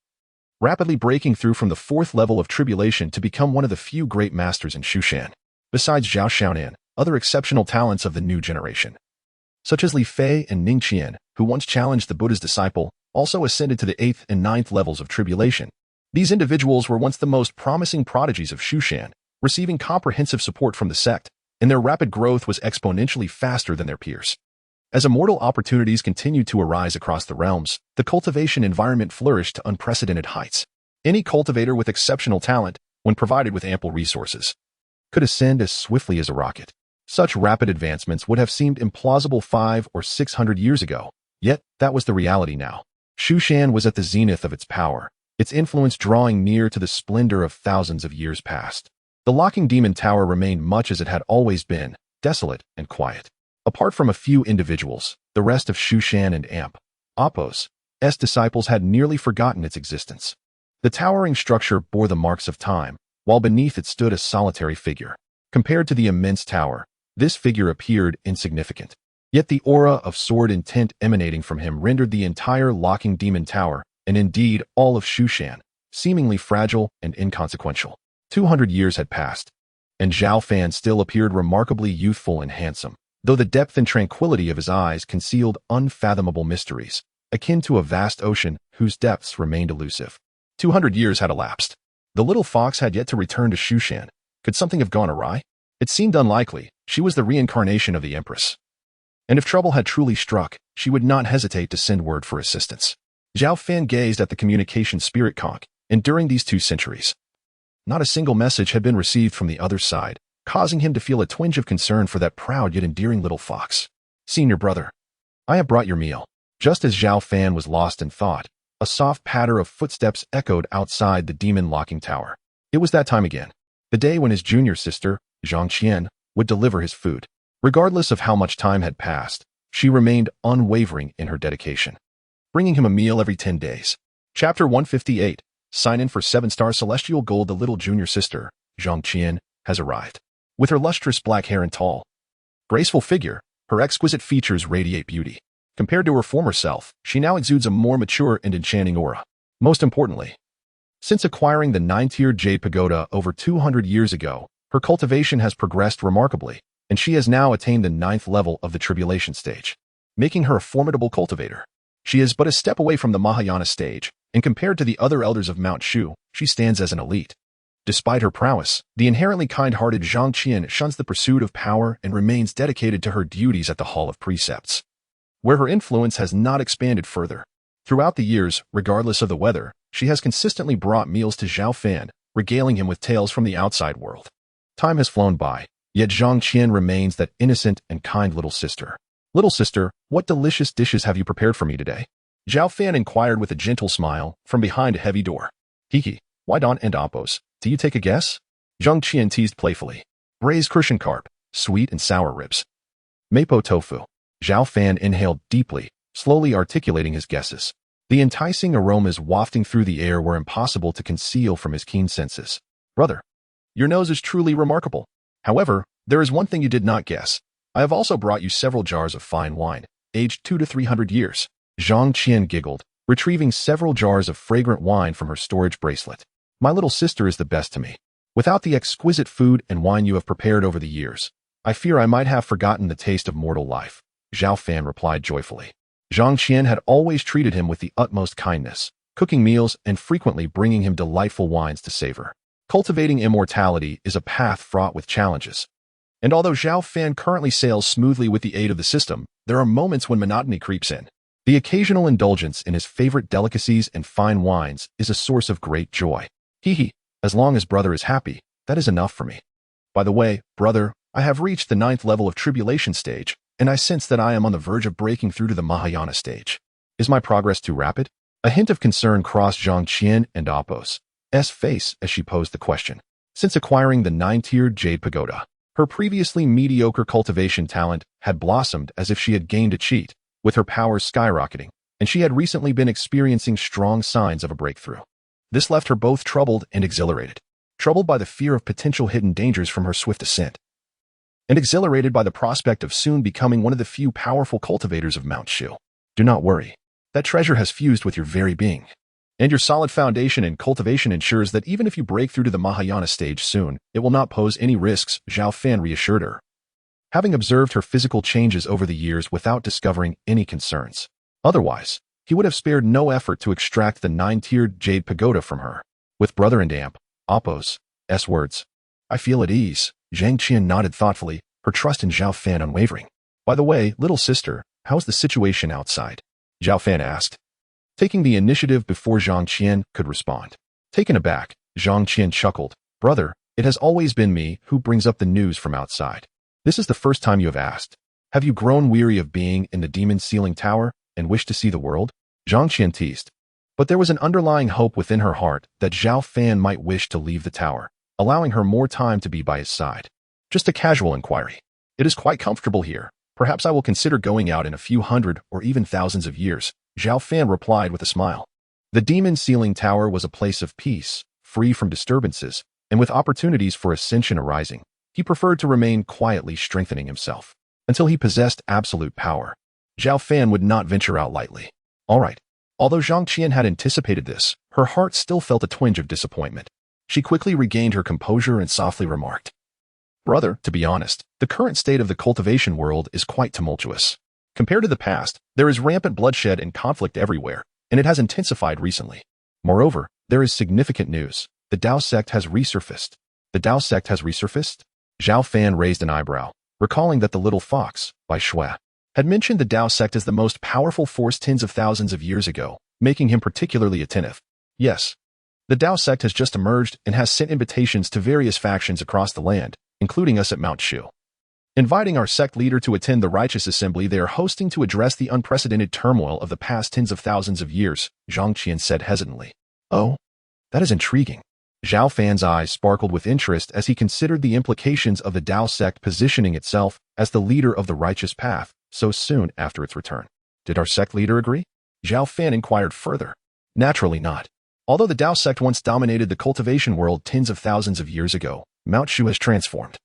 rapidly breaking through from the fourth level of tribulation to become one of the few great masters in Shu Mountain. Besides Zhao Xiaonan, other exceptional talents of the new generation, such as Li Fei and Ning Qian, who once challenged the Buddha's disciple, also ascended to the 8th and 9th levels of tribulation. These individuals were once the most promising prodigies of Shu Mountain, receiving comprehensive support from the sect, and their rapid growth was exponentially faster than their peers. As immortal opportunities continued to arise across the realms, the cultivation environment flourished to unprecedented heights. Any cultivator with exceptional talent, when provided with ample resources, could ascend as swiftly as a rocket. Such rapid advancements would have seemed implausible 500 or 600 years ago, yet that was the reality now. Shu Mountain was at the zenith of its power, its influence drawing near to the splendor of thousands of years past. The locking demon tower remained much as it had always been, desolate and quiet. Apart from a few individuals, the rest of Shu Mountain and Apos' disciples had nearly forgotten its existence. The towering structure bore the marks of time, while beneath it stood a solitary figure. Compared to the immense tower, this figure appeared insignificant. Yet the aura of sword intent emanating from him rendered the entire locking demon tower, and indeed all of Shu Mountain, seemingly fragile and inconsequential. 200 years had passed, and Zhao Fan still appeared remarkably youthful and handsome, though the depth and tranquility of his eyes concealed unfathomable mysteries, akin to a vast ocean whose depths remained elusive. 200 years had elapsed. The little fox had yet to return to Shu Mountain. Could something have gone awry? It seemed unlikely. She was the reincarnation of the Empress, and if trouble had truly struck, she would not hesitate to send word for assistance. Zhao Fan gazed at the communication spirit conch, and during these 2 centuries, not a single message had been received from the other side, causing him to feel a twinge of concern for that proud yet endearing little fox. "Senior brother, I have brought your meal." Just as Zhao Fan was lost in thought, a soft patter of footsteps echoed outside the demon locking tower. It was that time again, the day when his junior sister, Zhang Qian, would deliver his food. Regardless of how much time had passed, she remained unwavering in her dedication, bringing him a meal every 10 days. Chapter 158. Sign in for 7-star celestial gold. The little junior sister, Zhang Qian, has arrived. With her lustrous black hair and tall, graceful figure, her exquisite features radiate beauty. Compared to her former self, she now exudes a more mature and enchanting aura. Most importantly, since acquiring the 9-tiered Jade Pagoda over 200 years ago, her cultivation has progressed remarkably, and she has now attained the 9th level of the tribulation stage, making her a formidable cultivator. She is but a step away from the Mahayana stage, and compared to the other elders of Mount Shu, she stands as an elite. Despite her prowess, the inherently kind-hearted Zhang Qian shuns the pursuit of power and remains dedicated to her duties at the Hall of Precepts, where her influence has not expanded further. Throughout the years, regardless of the weather, she has consistently brought meals to Zhao Fan, regaling him with tales from the outside world. Time has flown by, yet Zhang Qian remains that innocent and kind little sister. "Little sister, what delicious dishes have you prepared for me today?" Zhao Fan inquired with a gentle smile from behind a heavy door. "Hiki, why don't and Apos? Do you take a guess?" Zhang Qian teased playfully. "Braised Crucian carp, sweet and sour ribs, mapo tofu." Zhao Fan inhaled deeply, slowly articulating his guesses. The enticing aromas wafting through the air were impossible to conceal from his keen senses. "Brother, your nose is truly remarkable. However, there is one thing you did not guess. I have also brought you several jars of fine wine, aged 200 to 300 years. Zhang Qian giggled, retrieving several jars of fragrant wine from her storage bracelet. "My little sister is the best to me. Without the exquisite food and wine you have prepared over the years, I fear I might have forgotten the taste of mortal life," Zhao Fan replied joyfully. Zhang Qian had always treated him with the utmost kindness, cooking meals and frequently bringing him delightful wines to savor. Cultivating immortality is a path fraught with challenges. And although Zhao Fan currently sails smoothly with the aid of the system, there are moments when monotony creeps in. The occasional indulgence in his favorite delicacies and fine wines is a source of great joy. Hee, as long as brother is happy, that is enough for me. By the way, brother, I have reached the 9th level of tribulation stage, and I sense that I am on the verge of breaking through to the Mahayana stage. Is my progress too rapid? A hint of concern crossed Zhang Qian and Apos' face as she posed the question. Since acquiring the 9-tiered Jade Pagoda, her previously mediocre cultivation talent had blossomed as if she had gained a cheat, with her powers skyrocketing, and she had recently been experiencing strong signs of a breakthrough. This left her both troubled and exhilarated. Troubled by the fear of potential hidden dangers from her swift ascent, and exhilarated by the prospect of soon becoming one of the few powerful cultivators of Mount Shu. Do not worry. That treasure has fused with your very being. And your solid foundation in cultivation ensures that even if you break through to the Mahayana stage soon, it will not pose any risks, Zhao Fan reassured her, having observed her physical changes over the years without discovering any concerns. Otherwise, he would have spared no effort to extract the 9-tiered Jade Pagoda from her. With brother and Apos' words, I feel at ease. Zhang Qian nodded thoughtfully, her trust in Zhao Fan unwavering. By the way, little sister, how's the situation outside? Zhao Fan asked, taking the initiative before Zhang Qian could respond. Taken aback, Zhang Qian chuckled. Brother, it has always been me who brings up the news from outside. This is the first time you have asked. Have you grown weary of being in the demon ceiling tower and wish to see the world? Zhang Qian teased. But there was an underlying hope within her heart that Zhao Fan might wish to leave the tower, allowing her more time to be by his side. Just a casual inquiry. It is quite comfortable here. Perhaps I will consider going out in a few hundred or even thousands of years, Zhao Fan replied with a smile. The demon ceiling tower was a place of peace, free from disturbances, and with opportunities for ascension arising. He preferred to remain quietly strengthening himself until he possessed absolute power. Zhao Fan would not venture out lightly. All right. Although Zhang Qian had anticipated this, her heart still felt a twinge of disappointment. She quickly regained her composure and softly remarked, Brother, to be honest, the current state of the cultivation world is quite tumultuous. Compared to the past, there is rampant bloodshed and conflict everywhere, and it has intensified recently. Moreover, there is significant news. The Dao sect has resurfaced. The Dao sect has resurfaced? Zhao Fan raised an eyebrow, recalling that the little fox, by Shui, had mentioned the Dao sect as the most powerful force tens of thousands of years ago, making him particularly attentive. Yes. The Dao sect has just emerged and has sent invitations to various factions across the land, including us at Mount Shu, inviting our sect leader to attend the righteous assembly they are hosting to address the unprecedented turmoil of the past tens of thousands of years, Zhang Qian said hesitantly. Oh, that is intriguing. Zhao Fan's eyes sparkled with interest as he considered the implications of the Dao sect positioning itself as the leader of the righteous path so soon after its return. Did our sect leader agree? Zhao Fan inquired further. Naturally not. Although the Dao sect once dominated the cultivation world tens of thousands of years ago, Mount Shu has transformed.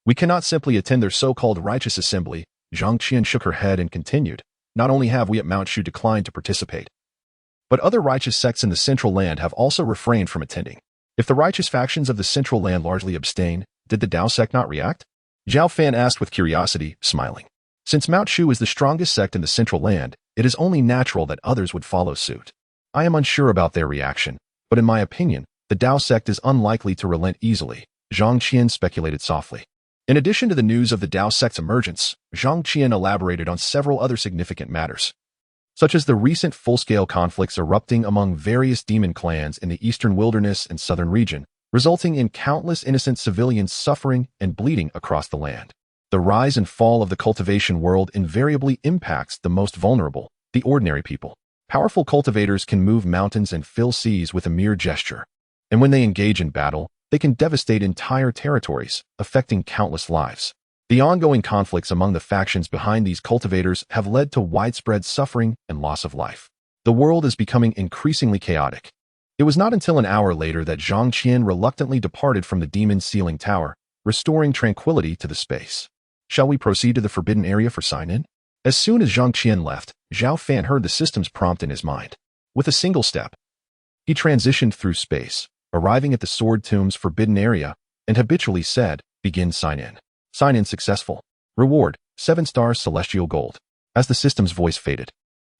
We cannot simply attend their so-called righteous assembly. Zhang Qian shook her head and continued. Not only have we at Mount Shu declined to participate, but other righteous sects in the central land have also refrained from attending. If the righteous factions of the central land largely abstain, did the Dao sect not react? Zhao Fan asked with curiosity, smiling. Since Mount Shu is the strongest sect in the central land, it is only natural that others would follow suit. I am unsure about their reaction, but in my opinion, the Dao sect is unlikely to relent easily, Zhang Qian speculated softly. In addition to the news of the Dao sect's emergence, Zhang Qian elaborated on several other significant matters, such as the recent full-scale conflicts erupting among various demon clans in the eastern wilderness and southern region, resulting in countless innocent civilians suffering and bleeding across the land. The rise and fall of the cultivation world invariably impacts the most vulnerable, the ordinary people. Powerful cultivators can move mountains and fill seas with a mere gesture, and when they engage in battle, they can devastate entire territories, affecting countless lives. The ongoing conflicts among the factions behind these cultivators have led to widespread suffering and loss of life. The world is becoming increasingly chaotic. It was not until an hour later that Zhang Qian reluctantly departed from the demon ceiling tower, restoring tranquility to the space. Shall we proceed to the forbidden area for sign-in? As soon as Zhang Qian left, Zhao Fan heard the system's prompt in his mind. With a single step, he transitioned through space, arriving at the Sword Tomb's forbidden area, and habitually said, begin sign-in. Sign-in successful. Reward, 7 stars celestial gold. As the system's voice faded,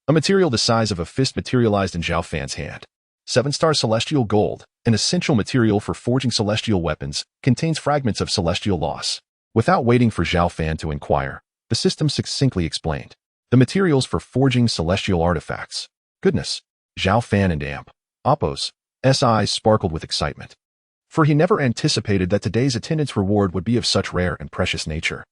a material the size of a fist materialized in Zhao Fan's hand. 7-star celestial gold, an essential material for forging celestial weapons, contains fragments of celestial loss. Without waiting for Zhao Fan to inquire, the system succinctly explained. The materials for forging celestial artifacts. Goodness. Zhao Fan and Amp. Appo's eyes sparkled with excitement. For he never anticipated that today's attendance reward would be of such rare and precious nature.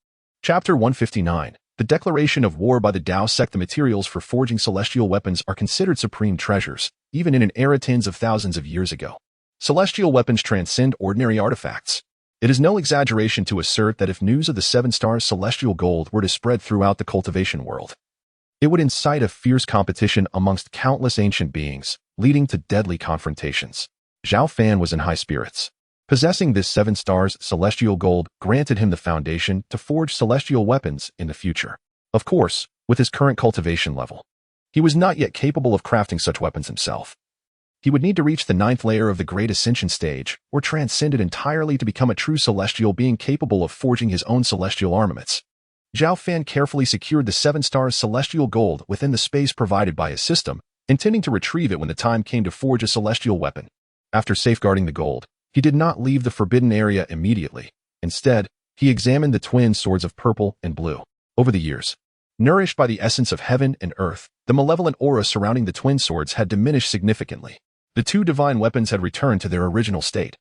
Chapter 159. The declaration of war by the Tao sect. The materials for forging celestial weapons are considered supreme treasures, even in an era tens of thousands of years ago. Celestial weapons transcend ordinary artifacts. It is no exaggeration to assert that if news of the 7-star celestial gold were to spread throughout the cultivation world, it would incite a fierce competition amongst countless ancient beings, leading to deadly confrontations. Zhao Fan was in high spirits. Possessing this 7 stars celestial gold granted him the foundation to forge celestial weapons in the future. Of course, with his current cultivation level, he was not yet capable of crafting such weapons himself. He would need to reach the 9th layer of the Great Ascension stage, or transcend it entirely to become a true celestial being capable of forging his own celestial armaments. Zhao Fan carefully secured the 7 stars celestial gold within the space provided by his system, intending to retrieve it when the time came to forge a celestial weapon. After safeguarding the gold, he did not leave the forbidden area immediately. Instead, he examined the twin swords of purple and blue. Over the years, nourished by the essence of heaven and earth, the malevolent aura surrounding the twin swords had diminished significantly. The 2 divine weapons had returned to their original state.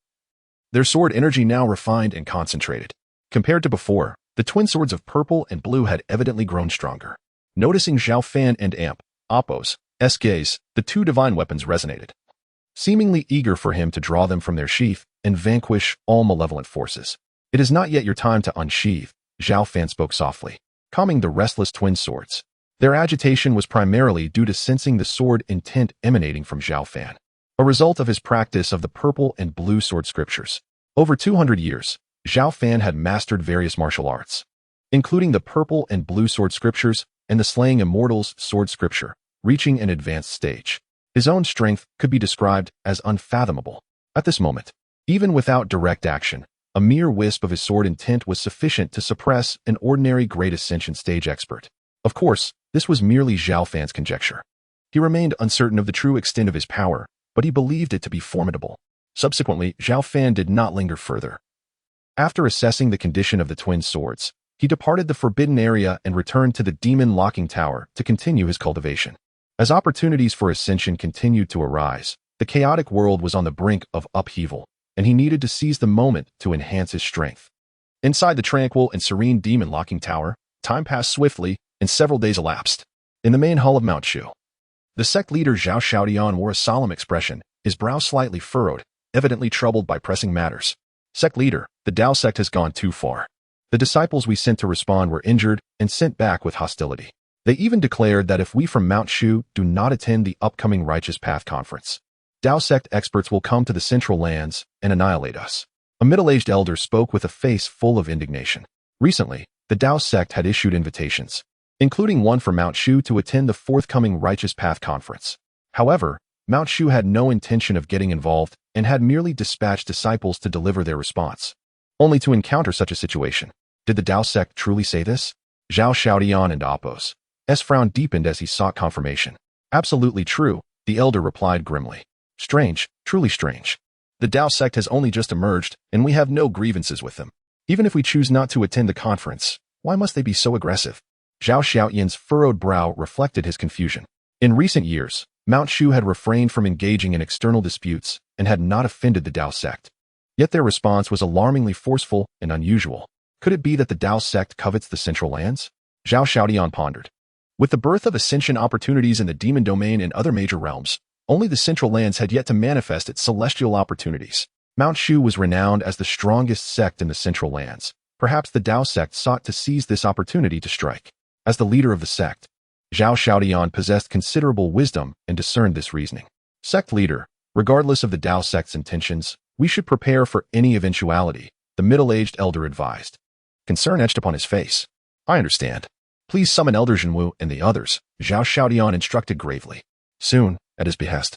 Their sword energy now refined and concentrated. Compared to before, the twin swords of purple and blue had evidently grown stronger. Noticing Zhao Fan and Amp, Appo's gaze, the 2 divine weapons resonated, seemingly eager for him to draw them from their sheath and vanquish all malevolent forces. It is not yet your time to unsheathe, Zhao Fan spoke softly, calming the restless twin swords. Their agitation was primarily due to sensing the sword intent emanating from Zhao Fan, a result of his practice of the purple and blue sword scriptures. Over 200 years, Zhao Fan had mastered various martial arts, including the purple and blue sword scriptures and the slaying immortals sword scripture, reaching an advanced stage. His own strength could be described as unfathomable. At this moment, even without direct action, a mere wisp of his sword intent was sufficient to suppress an ordinary Great Ascension stage expert. Of course, this was merely Zhao Fan's conjecture. He remained uncertain of the true extent of his power, but he believed it to be formidable. Subsequently, Zhao Fan did not linger further. After assessing the condition of the twin swords, he departed the forbidden area and returned to the demon locking tower to continue his cultivation. As opportunities for ascension continued to arise, the chaotic world was on the brink of upheaval, and he needed to seize the moment to enhance his strength. Inside the tranquil and serene demon locking tower, time passed swiftly, and several days elapsed. In the main hall of Mount Shu, the sect leader Zhao Xiaodian wore a solemn expression, his brow slightly furrowed, evidently troubled by pressing matters. Sect leader, the Tao sect has gone too far. The disciples we sent to respond were injured and sent back with hostility. They even declared that if we from Mount Shu do not attend the upcoming Righteous Path Conference, Tao sect experts will come to the Central Lands and annihilate us. A middle-aged elder spoke with a face full of indignation. Recently, the Tao sect had issued invitations, including one for Mount Shu to attend the forthcoming Righteous Path Conference. However, Mount Shu had no intention of getting involved and had merely dispatched disciples to deliver their response, only to encounter such a situation. Did the Tao sect truly say this? Zhao Xiaodian and Appo's frown deepened as he sought confirmation. Absolutely true, the elder replied grimly. Strange, truly strange. The Tao sect has only just emerged, and we have no grievances with them. Even if we choose not to attend the conference, why must they be so aggressive? Zhao Xiaoyan's furrowed brow reflected his confusion. In recent years, Mount Shu had refrained from engaging in external disputes and had not offended the Tao sect. Yet their response was alarmingly forceful and unusual. Could it be that the Tao sect covets the Central Lands? Zhao Xiaodian pondered. With the birth of ascension opportunities in the demon domain and other major realms, only the Central Lands had yet to manifest its celestial opportunities. Mount Shu was renowned as the strongest sect in the Central Lands. Perhaps the Tao sect sought to seize this opportunity to strike. As the leader of the sect, Zhao Xiaodian possessed considerable wisdom and discerned this reasoning. Sect leader, regardless of the Tao sect's intentions, we should prepare for any eventuality, the middle-aged elder advised. Concern etched upon his face. I understand. Please summon Elder Zhenwu and the others, Zhao Xiaodian instructed gravely. Soon, at his behest,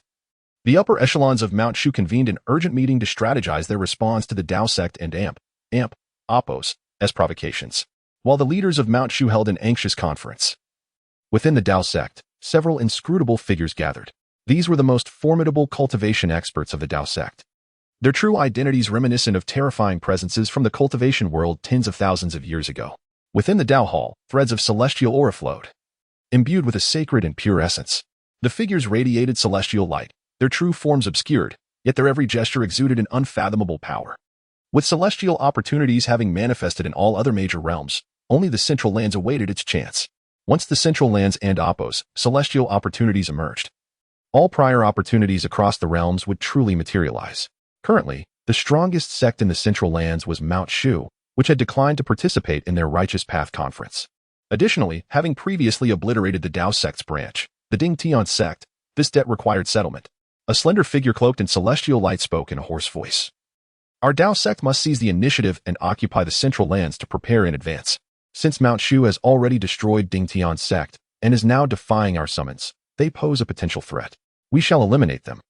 the upper echelons of Mount Shu convened an urgent meeting to strategize their response to the Tao sect and Appo's provocations, while the leaders of Mount Shu held an anxious conference. Within the Tao sect, several inscrutable figures gathered. These were the most formidable cultivation experts of the Tao sect. Their true identities reminiscent of terrifying presences from the cultivation world tens of thousands of years ago. Within the Tao Hall, threads of celestial aura flowed, imbued with a sacred and pure essence. The figures radiated celestial light, their true forms obscured, yet their every gesture exuded an unfathomable power. With celestial opportunities having manifested in all other major realms, only the Central Lands awaited its chance. Once the Central Lands and Oppos, celestial opportunities emerged. All prior opportunities across the realms would truly materialize. Currently, the strongest sect in the Central Lands was Mount Shu, which had declined to participate in their Righteous Path conference. Additionally, having previously obliterated the Tao sect's branch, the Ding Tian sect, this debt required settlement. A slender figure cloaked in celestial light spoke in a hoarse voice. Our Tao sect must seize the initiative and occupy the Central Lands to prepare in advance. Since Mount Shu has already destroyed Ding Tian's sect and is now defying our summons, they pose a potential threat. We shall eliminate them.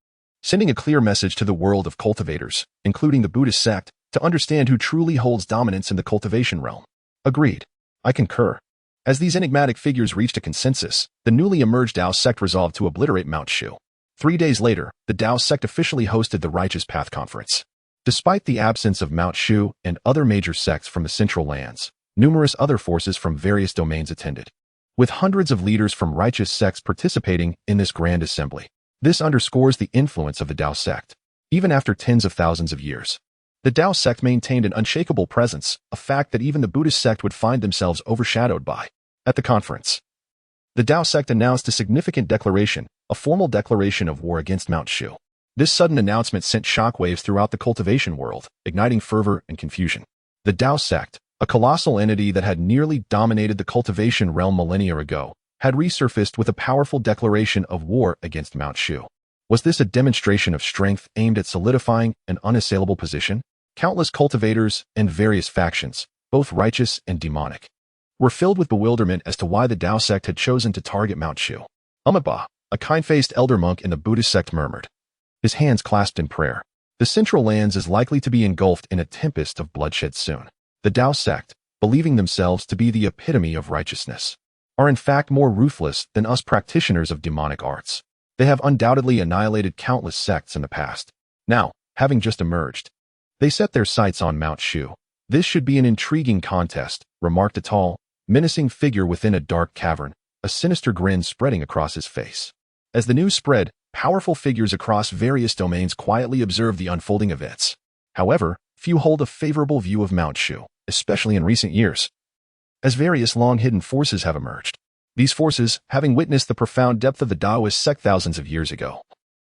Sending a clear message to the world of cultivators, including the Buddhist sect, to understand who truly holds dominance in the cultivation realm. Agreed. I concur. As these enigmatic figures reached a consensus, the newly emerged Tao sect resolved to obliterate Mount Shu. 3 days later, the Tao sect officially hosted the Righteous Path Conference. Despite the absence of Mount Shu and other major sects from the Central Lands, numerous other forces from various domains attended. With hundreds of leaders from righteous sects participating in this grand assembly. This underscores the influence of the Tao sect. Even after tens of thousands of years, the Tao sect maintained an unshakable presence, a fact that even the Buddhist sect would find themselves overshadowed by. At the conference, the Tao sect announced a significant declaration, a formal declaration of war against Mount Shu. This sudden announcement sent shockwaves throughout the cultivation world, igniting fervor and confusion. The Tao sect, a colossal entity that had nearly dominated the cultivation realm millennia ago, had resurfaced with a powerful declaration of war against Mount Shu. Was this a demonstration of strength aimed at solidifying an unassailable position? Countless cultivators and various factions, both righteous and demonic, were filled with bewilderment as to why the Tao sect had chosen to target Mount Shu. Umaba, a kind-faced elder monk in the Buddhist sect, murmured, his hands clasped in prayer. The Central Lands is likely to be engulfed in a tempest of bloodshed soon. The Tao sect, believing themselves to be the epitome of righteousness, are in fact more ruthless than us practitioners of demonic arts. They have undoubtedly annihilated countless sects in the past. Now, having just emerged, they set their sights on Mount Shu. This should be an intriguing contest, remarked a tall, menacing figure within a dark cavern, a sinister grin spreading across his face. As the news spread, powerful figures across various domains quietly observed the unfolding events. However, few hold a favorable view of Mount Shu, especially in recent years, as various long-hidden forces have emerged. These forces, having witnessed the profound depth of the Taoist sect thousands of years ago,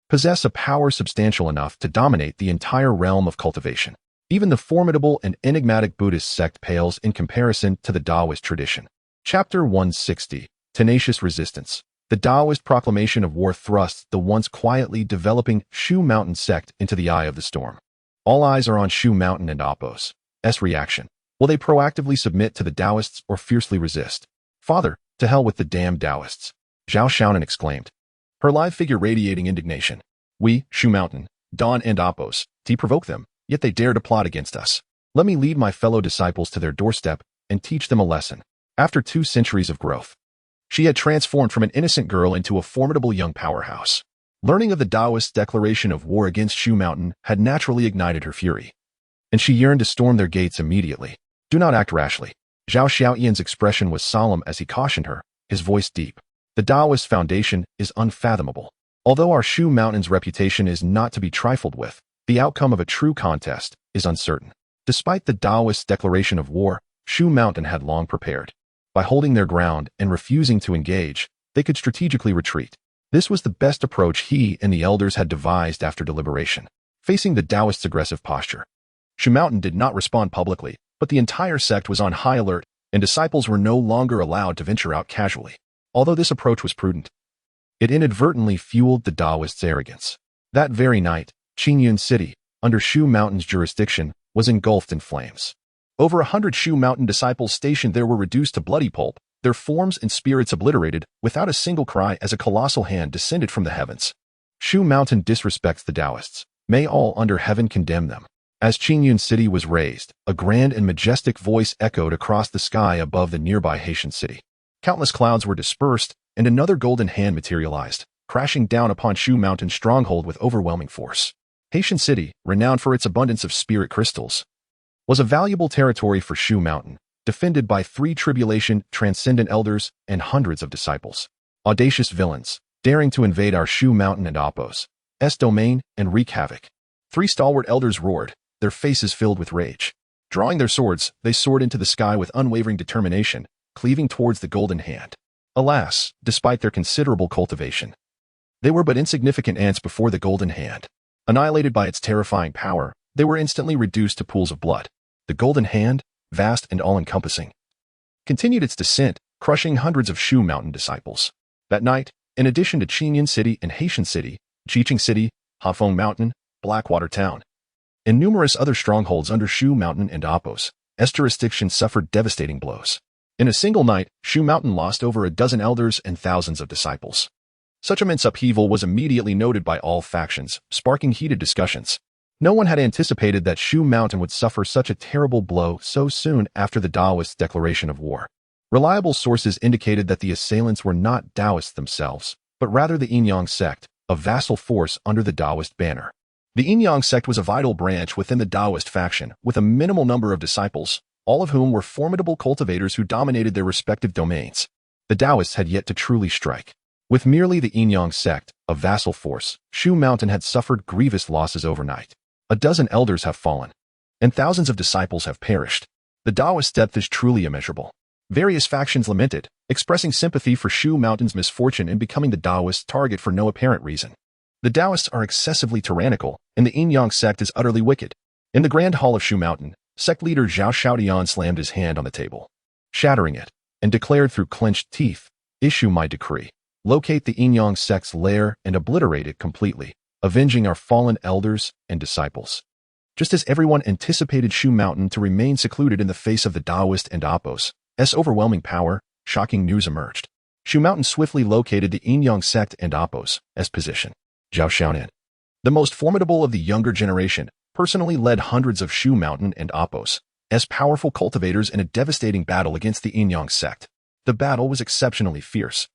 possess a power substantial enough to dominate the entire realm of cultivation. Even the formidable and enigmatic Buddhist sect pales in comparison to the Taoist tradition. Chapter 160. Tenacious Resistance. The Taoist proclamation of war thrusts the once quietly developing Shu Mountain sect into the eye of the storm. All eyes are on Shu Mountain and Oppos' reaction. Will they proactively submit to the Taoists or fiercely resist? Father, to hell with the damned Taoists, Zhao Fan exclaimed, her live figure radiating indignation. We, Shu Mountain, Dawn and Oppos, provoke them, yet they dare to plot against us. Let me lead my fellow disciples to their doorstep and teach them a lesson. After 2 centuries of growth, she had transformed from an innocent girl into a formidable young powerhouse. Learning of the Taoist declaration of war against Shu Mountain had naturally ignited her fury, and she yearned to storm their gates immediately. Do not act rashly. Zhao Xiaoyan's expression was solemn as he cautioned her, his voice deep. The Taoist foundation is unfathomable. Although our Shu Mountain's reputation is not to be trifled with, the outcome of a true contest is uncertain. Despite the Taoist declaration of war, Shu Mountain had long prepared. By holding their ground and refusing to engage, they could strategically retreat. This was the best approach he and the elders had devised after deliberation. Facing the Taoists' aggressive posture, Shu Mountain did not respond publicly, but the entire sect was on high alert, and disciples were no longer allowed to venture out casually. Although this approach was prudent, it inadvertently fueled the Taoists' arrogance. That very night, Qingyun City, under Shu Mountain's jurisdiction, was engulfed in flames. Over 100 Shu Mountain disciples stationed there were reduced to bloody pulp, their forms and spirits obliterated, without a single cry as a colossal hand descended from the heavens. Shu Mountain disrespects the Taoists. May all under heaven condemn them. As Qingyun City was razed, a grand and majestic voice echoed across the sky above the nearby Haitian city. Countless clouds were dispersed, and another golden hand materialized, crashing down upon Shu Mountain's stronghold with overwhelming force. Haitian City, renowned for its abundance of spirit crystals, was a valuable territory for Shu Mountain, defended by 3 tribulation transcendent elders and hundreds of disciples. Audacious villains, daring to invade our Shu Mountain and Apos' domain and wreak havoc. 3 stalwart elders roared, their faces filled with rage. Drawing their swords, they soared into the sky with unwavering determination, cleaving towards the Golden Hand. Alas, despite their considerable cultivation, they were but insignificant ants before the Golden Hand. Annihilated by its terrifying power, they were instantly reduced to pools of blood. The Golden Hand, vast and all-encompassing, continued its descent, crushing hundreds of Shu Mountain disciples. That night, in addition to Qinyan City and Haitian City, Jiqing City, Hafeng Mountain, Blackwater Town, and numerous other strongholds under Shu Mountain and Apos' jurisdiction suffered devastating blows. In a single night, Shu Mountain lost over a dozen elders and thousands of disciples. Such immense upheaval was immediately noted by all factions, sparking heated discussions. No one had anticipated that Shu Mountain would suffer such a terrible blow so soon after the Taoists' declaration of war. Reliable sources indicated that the assailants were not Taoists themselves, but rather the Injuring sect, a vassal force under the Taoist banner. The Injuring sect was a vital branch within the Taoist faction, with a minimal number of disciples, all of whom were formidable cultivators who dominated their respective domains. The Taoists had yet to truly strike. With merely the Injuring sect, a vassal force, Shu Mountain had suffered grievous losses overnight. A dozen elders have fallen, and thousands of disciples have perished. The Taoist depth is truly immeasurable. Various factions lamented, expressing sympathy for Shu Mountain's misfortune in becoming the Taoist target for no apparent reason. The Taoists are excessively tyrannical, and the Injuring sect is utterly wicked. In the Grand Hall of Shu Mountain, sect leader Zhao Fan slammed his hand on the table, shattering it, and declared through clenched teeth, "Issue my decree. Locate the Injuring sect's lair and obliterate it completely, avenging our fallen elders and disciples." Just as everyone anticipated Shu Mountain to remain secluded in the face of the Taoist and Apos' overwhelming power, shocking news emerged. Shu Mountain swiftly located the Injuring sect and Apos' position. Zhao Fan, the most formidable of the younger generation, personally led hundreds of Shu Mountain and Apos' powerful cultivators in a devastating battle against the Injuring sect. The battle was exceptionally fierce,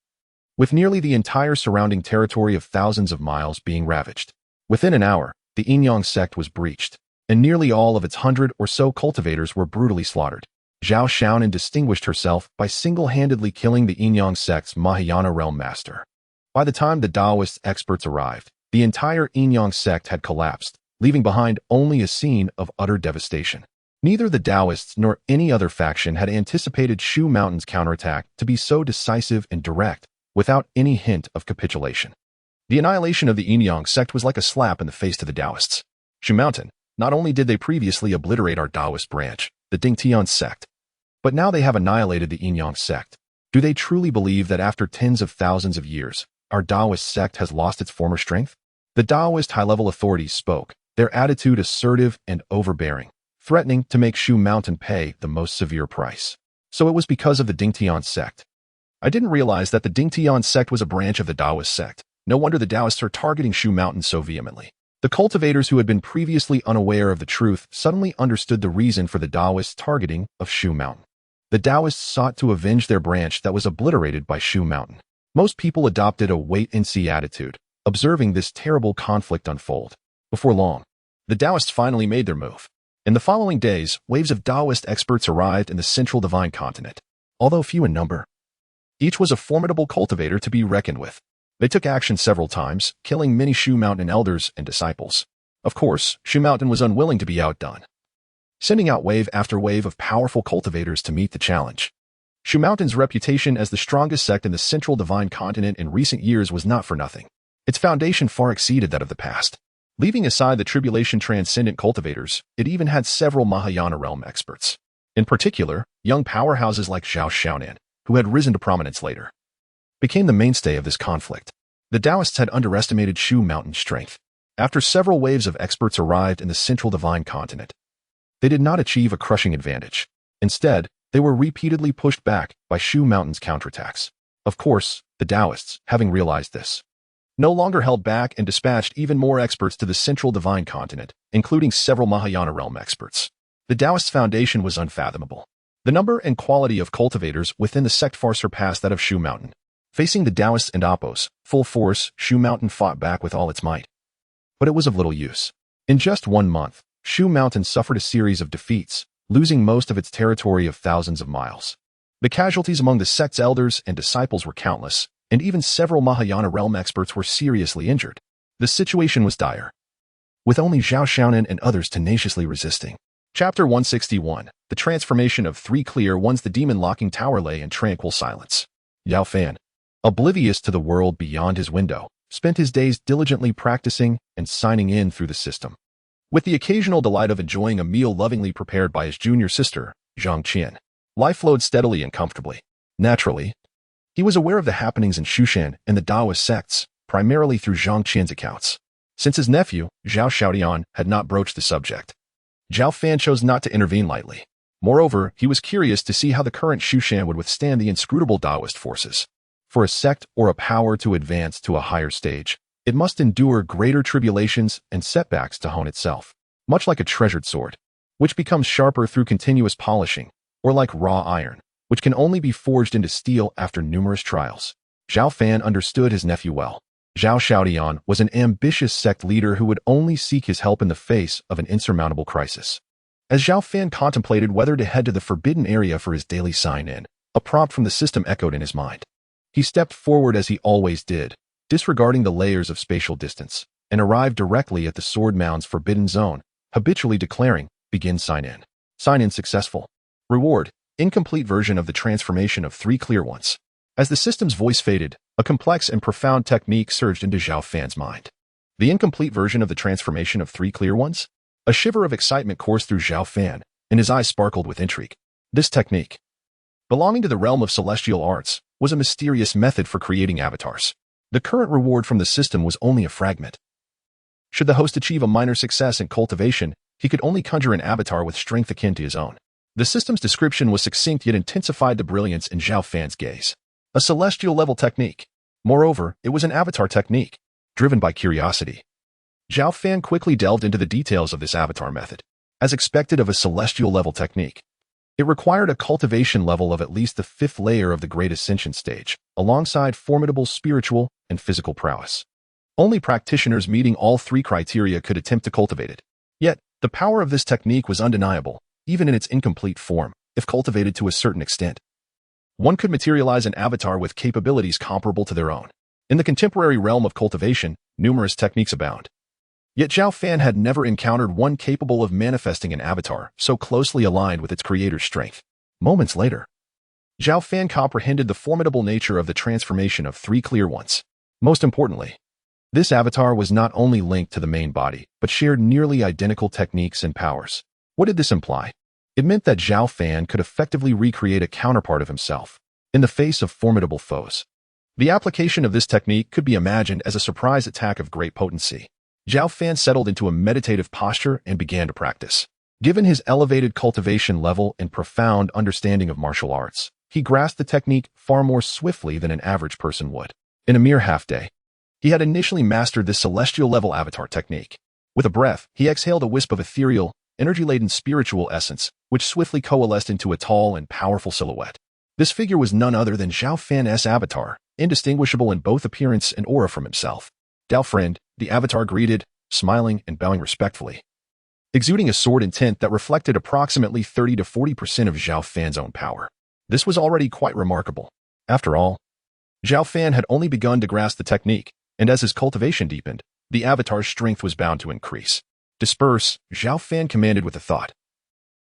with nearly the entire surrounding territory of thousands of miles being ravaged. Within an hour, the Injuring sect was breached, and nearly all of its 100 or so cultivators were brutally slaughtered. Zhao Fan distinguished herself by single-handedly killing the Injuring sect's Mahayana realm master. By the time the Taoist experts arrived, the entire Injuring sect had collapsed, leaving behind only a scene of utter devastation. Neither the Taoists nor any other faction had anticipated Shu Mountain's counterattack to be so decisive and direct, without any hint of capitulation. The annihilation of the Injuring sect was like a slap in the face to the Taoists. Shu Mountain, not only did they previously obliterate our Taoist branch, the Dingtian sect, but now they have annihilated the Injuring sect. Do they truly believe that after tens of thousands of years, our Taoist sect has lost its former strength? The Taoist high-level authorities spoke, their attitude assertive and overbearing, threatening to make Shu Mountain pay the most severe price. So it was because of the Dingtian sect. I didn't realize that the Dingtian sect was a branch of the Taoist sect. No wonder the Taoists are targeting Shu Mountain so vehemently. The cultivators who had been previously unaware of the truth suddenly understood the reason for the Taoists' targeting of Shu Mountain. The Taoists sought to avenge their branch that was obliterated by Shu Mountain. Most people adopted a wait-and-see attitude, observing this terrible conflict unfold. Before long, the Taoists finally made their move. In the following days, waves of Taoist experts arrived in the central divine continent. Although few in number, each was a formidable cultivator to be reckoned with. They took action several times, killing many Shu Mountain elders and disciples. Of course, Shu Mountain was unwilling to be outdone, sending out wave after wave of powerful cultivators to meet the challenge. Shu Mountain's reputation as the strongest sect in the central divine continent in recent years was not for nothing. Its foundation far exceeded that of the past. Leaving aside the tribulation transcendent cultivators, it even had several Mahayana realm experts. In particular, young powerhouses like Zhao Fan, who had risen to prominence later, became the mainstay of this conflict. The Taoists had underestimated Shu Mountain's strength. After several waves of experts arrived in the central divine continent, they did not achieve a crushing advantage. Instead, they were repeatedly pushed back by Shu Mountain's counterattacks. Of course, the Taoists, having realized this, no longer held back and dispatched even more experts to the central divine continent, including several Mahayana realm experts. The Taoist foundation was unfathomable. The number and quality of cultivators within the sect far surpassed that of Shu Mountain. Facing the Taoists and Oppos, full force, Shu Mountain fought back with all its might. But it was of little use. In just 1 month, Shu Mountain suffered a series of defeats, losing most of its territory of thousands of miles. The casualties among the sect's elders and disciples were countless, and even several Mahayana realm experts were seriously injured. The situation was dire, with only Zhao Fan and others tenaciously resisting. Chapter 161, The Transformation of Three Clear Ones. The demon-locking tower lay in tranquil silence. Zhao Fan, oblivious to the world beyond his window, spent his days diligently practicing and signing in through the system. With the occasional delight of enjoying a meal lovingly prepared by his junior sister, Zhang Qian, life flowed steadily and comfortably. Naturally, he was aware of the happenings in Shushan and the Taoist sects, primarily through Zhang Qian's accounts. Since his nephew, Zhao Xiaodian, had not broached the subject, Zhao Fan chose not to intervene lightly. Moreover, he was curious to see how the current Shushan would withstand the inscrutable Taoist forces. For a sect or a power to advance to a higher stage, it must endure greater tribulations and setbacks to hone itself, much like a treasured sword, which becomes sharper through continuous polishing, or like raw iron, which can only be forged into steel after numerous trials. Zhao Fan understood his nephew well. Zhao Xiaodian was an ambitious sect leader who would only seek his help in the face of an insurmountable crisis. As Zhao Fan contemplated whether to head to the forbidden area for his daily sign-in, a prompt from the system echoed in his mind. He stepped forward as he always did, disregarding the layers of spatial distance, and arrived directly at the Sword Mound's forbidden zone, habitually declaring, "Begin sign-in." Sign-in successful. Reward, incomplete version of the transformation of Three Clear Ones. As the system's voice faded, a complex and profound technique surged into Zhao Fan's mind. The incomplete version of the transformation of Three Clear Ones? A shiver of excitement coursed through Zhao Fan, and his eyes sparkled with intrigue. This technique, belonging to the realm of celestial arts, was a mysterious method for creating avatars. The current reward from the system was only a fragment. Should the host achieve a minor success in cultivation, he could only conjure an avatar with strength akin to his own. The system's description was succinct yet intensified the brilliance in Zhao Fan's gaze. A celestial-level technique. Moreover, it was an avatar technique, driven by curiosity. Zhao Fan quickly delved into the details of this avatar method. As expected of a celestial-level technique, it required a cultivation level of at least the 5th layer of the Great Ascension stage, alongside formidable spiritual and physical prowess. Only practitioners meeting all 3 criteria could attempt to cultivate it. Yet, the power of this technique was undeniable, even in its incomplete form, if cultivated to a certain extent. One could materialize an avatar with capabilities comparable to their own. In the contemporary realm of cultivation, numerous techniques abound. Yet Zhao Fan had never encountered one capable of manifesting an avatar so closely aligned with its creator's strength. Moments later, Zhao Fan comprehended the formidable nature of the transformation of Three Clear Ones. Most importantly, this avatar was not only linked to the main body, but shared nearly identical techniques and powers. What did this imply? It meant that Zhao Fan could effectively recreate a counterpart of himself in the face of formidable foes. The application of this technique could be imagined as a surprise attack of great potency. Zhao Fan settled into a meditative posture and began to practice. Given his elevated cultivation level and profound understanding of martial arts, he grasped the technique far more swiftly than an average person would. In a mere half-day, he had initially mastered this celestial-level avatar technique. With a breath, he exhaled a wisp of ethereal, energy-laden spiritual essence, which swiftly coalesced into a tall and powerful silhouette. This figure was none other than Zhao Fan's avatar, indistinguishable in both appearance and aura from himself. "Dao friend," the avatar greeted, smiling and bowing respectfully, exuding a sword intent that reflected approximately 30 to 40% of Zhao Fan's own power. This was already quite remarkable. After all, Zhao Fan had only begun to grasp the technique, and as his cultivation deepened, the avatar's strength was bound to increase. "Disperse," Zhao Fan commanded with a thought,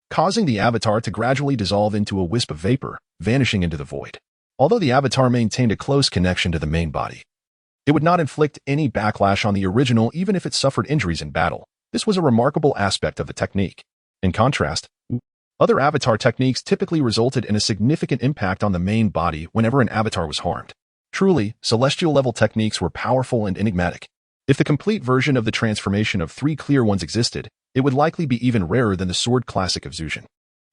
causing the avatar to gradually dissolve into a wisp of vapor, vanishing into the void. Although the avatar maintained a close connection to the main body, it would not inflict any backlash on the original even if it suffered injuries in battle. This was a remarkable aspect of the technique. In contrast, other avatar techniques typically resulted in a significant impact on the main body whenever an avatar was harmed. Truly, celestial-level techniques were powerful and enigmatic. If the complete version of the transformation of Three Clear Ones existed, it would likely be even rarer than the Sword Classic of Zhushan.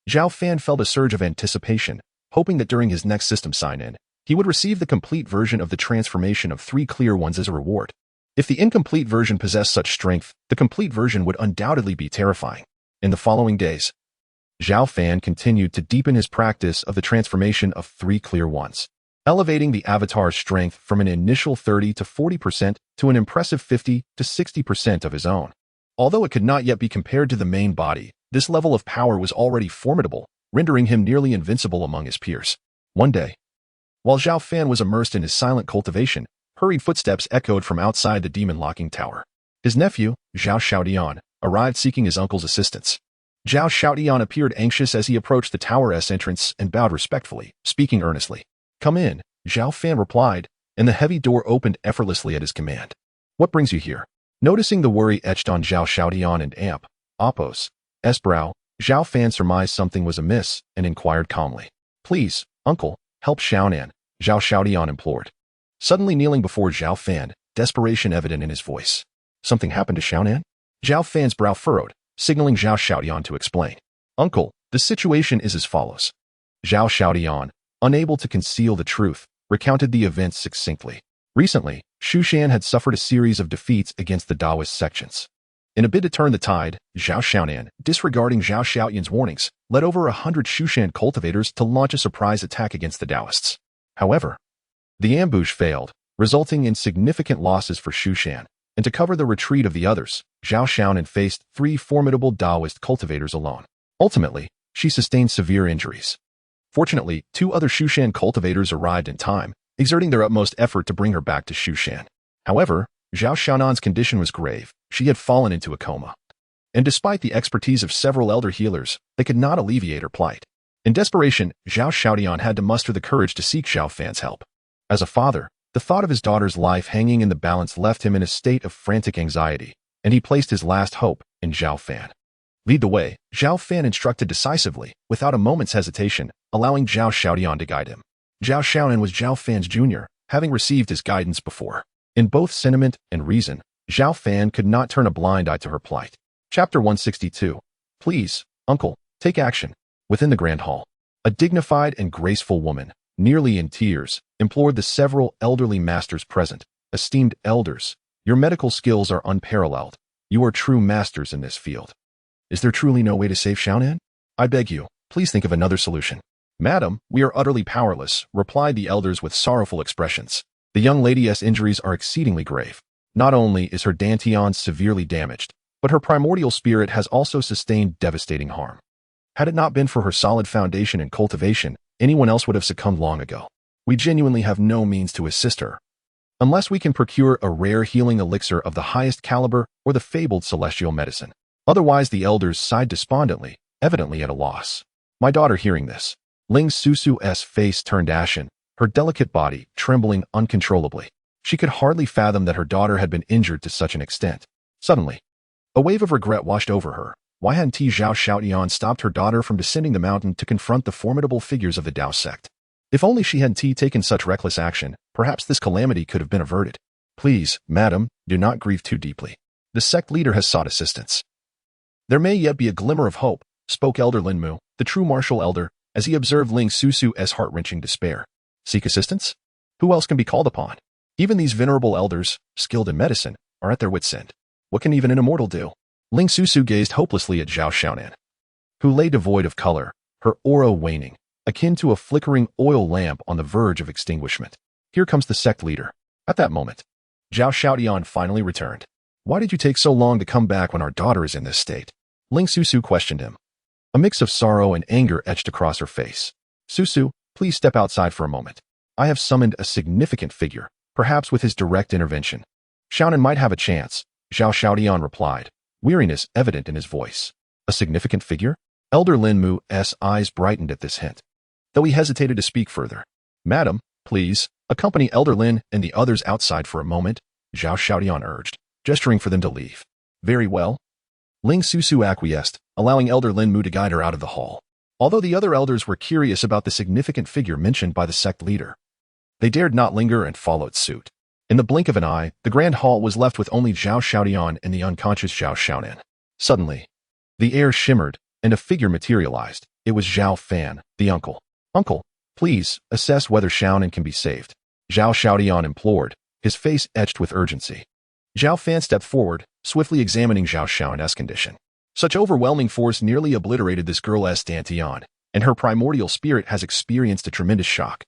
Zhao Fan felt a surge of anticipation, hoping that during his next system sign-in, he would receive the complete version of the transformation of Three Clear Ones as a reward. If the incomplete version possessed such strength, the complete version would undoubtedly be terrifying. In the following days, Zhao Fan continued to deepen his practice of the transformation of Three Clear Ones. elevating the avatar's strength from an initial 30 to 40% to an impressive 50 to 60% of his own. Although it could not yet be compared to the main body, this level of power was already formidable, rendering him nearly invincible among his peers. One day, while Zhao Fan was immersed in his silent cultivation, hurried footsteps echoed from outside the demon-locking tower. His nephew, Zhao Xiaodian, arrived seeking his uncle's assistance. Zhao Xiaodian appeared anxious as he approached the tower's entrance and bowed respectfully, speaking earnestly. "Come in," Zhao Fan replied, and the heavy door opened effortlessly at his command. "What brings you here?" Noticing the worry etched on Zhao Xiaodian and Apos' brow, Zhao Fan surmised something was amiss and inquired calmly. "Please, uncle, help Xiaonan," Zhao Xiaodian implored. Suddenly kneeling before Zhao Fan, desperation evident in his voice. "Something happened to Xiaonan?" Zhao Fan's brow furrowed, signaling Zhao Xiaodian to explain. "Uncle, the situation is as follows." Zhao Xiaodian, unable to conceal the truth, recounted the events succinctly. Recently, Shushan had suffered a series of defeats against the Taoist sections. In a bid to turn the tide, Zhao Xiaonan, disregarding Zhao Xiaoyan's warnings, led over 100 Shushan cultivators to launch a surprise attack against the Taoists. However, the ambush failed, resulting in significant losses for Shushan, and to cover the retreat of the others, Zhao Xiaonan faced 3 formidable Taoist cultivators alone. Ultimately, she sustained severe injuries. Fortunately, 2 other Shushan cultivators arrived in time, exerting their utmost effort to bring her back to Shushan. However, Zhao Xiaonan's condition was grave. She had fallen into a coma. And despite the expertise of several elder healers, they could not alleviate her plight. In desperation, Zhao Xiaodian had to muster the courage to seek Zhao Fan's help. As a father, the thought of his daughter's life hanging in the balance left him in a state of frantic anxiety, and he placed his last hope in Zhao Fan. "Lead the way," Zhao Fan instructed decisively, without a moment's hesitation, allowing Zhao Xiaodian to guide him. Zhao Xiaonan was Zhao Fan's junior, having received his guidance before. In both sentiment and reason, Zhao Fan could not turn a blind eye to her plight. Chapter 162. "Please, uncle, take action." Within the grand hall, a dignified and graceful woman, nearly in tears, implored the several elderly masters present. "Esteemed elders, your medical skills are unparalleled. You are true masters in this field. Is there truly no way to save Xiaonan? I beg you, please think of another solution." "Madam, we are utterly powerless," replied the elders with sorrowful expressions. "The young lady's injuries are exceedingly grave. Not only is her dantian severely damaged, but her primordial spirit has also sustained devastating harm. Had it not been for her solid foundation in cultivation, anyone else would have succumbed long ago. We genuinely have no means to assist her, unless we can procure a rare healing elixir of the highest caliber or the fabled celestial medicine." Otherwise, the elders sighed despondently, evidently at a loss. My daughter, hearing this, Ling Susu's face turned ashen, her delicate body trembling uncontrollably. She could hardly fathom that her daughter had been injured to such an extent. Suddenly, a wave of regret washed over her. Why hadn't Zhao Xiaodian stopped her daughter from descending the mountain to confront the formidable figures of the Tao sect? If only she hadn't taken such reckless action, perhaps this calamity could have been averted. "Please, madam, do not grieve too deeply. The sect leader has sought assistance. There may yet be a glimmer of hope," spoke Elder Linmu, the true martial elder, as he observed Ling Susu's heart-wrenching despair. "Seek assistance? Who else can be called upon? Even these venerable elders, skilled in medicine, are at their wits' end. What can even an immortal do?" Ling Susu gazed hopelessly at Zhao Xiaonan, who lay devoid of color, her aura waning, akin to a flickering oil lamp on the verge of extinguishment. "Here comes the sect leader." At that moment, Zhao Xiaodian finally returned. "Why did you take so long to come back when our daughter is in this state?" Ling Susu questioned him. A mix of sorrow and anger etched across her face. "Susu, please step outside for a moment. I have summoned a significant figure, perhaps with his direct intervention. Xiaonan might have a chance," Zhao Xiaodian replied, weariness evident in his voice. "A significant figure?" Elder Linmu's eyes brightened at this hint, though he hesitated to speak further. "Madam, please, accompany Elder Lin and the others outside for a moment," Zhao Xiaodian urged, gesturing for them to leave. "Very well." Ling Susu acquiesced, allowing Elder Linmu to guide her out of the hall. Although the other elders were curious about the significant figure mentioned by the sect leader, they dared not linger and followed suit. In the blink of an eye, the grand hall was left with only Zhao Xiaodian and the unconscious Zhao Xiaonan. Suddenly, the air shimmered, and a figure materialized. It was Zhao Fan, the uncle. "Uncle, please, assess whether Xiaonan can be saved," Zhao Xiaodian implored, his face etched with urgency. Zhao Fan stepped forward, swiftly examining Zhao Xiaona's condition. Such overwhelming force nearly obliterated this girl's dantian, and her primordial spirit has experienced a tremendous shock.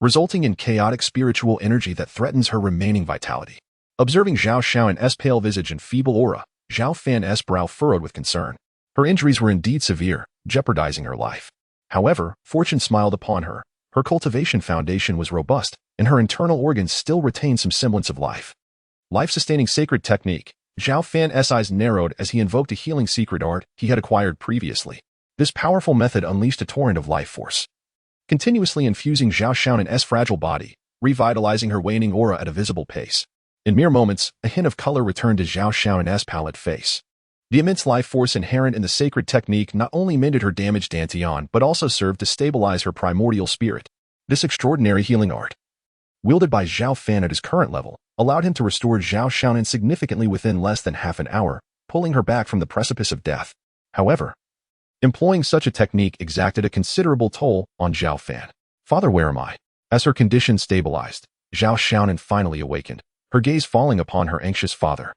resulting in chaotic spiritual energy that threatens her remaining vitality. Observing Zhao Xiao's pale visage and feeble aura, Zhao Fan's brow furrowed with concern. Her injuries were indeed severe, jeopardizing her life. However, fortune smiled upon her. Her cultivation foundation was robust, and her internal organs still retained some semblance of life. Life-sustaining sacred technique. Zhao Fan's eyes narrowed as he invoked a healing secret art he had acquired previously. This powerful method unleashed a torrent of life force, continuously infusing Zhao Xiao's fragile body, revitalizing her waning aura at a visible pace. In mere moments, a hint of color returned to Zhao Xiao's pallid face. The immense life force inherent in the sacred technique not only mended her damaged dantian but also served to stabilize her primordial spirit. This extraordinary healing art, wielded by Zhao Fan at his current level, allowed him to restore Zhao Xiaonan significantly within less than half an hour, pulling her back from the precipice of death. However, employing such a technique exacted a considerable toll on Zhao Fan. "Father, where am I?" As her condition stabilized, Zhao Xiaonan finally awakened, her gaze falling upon her anxious father.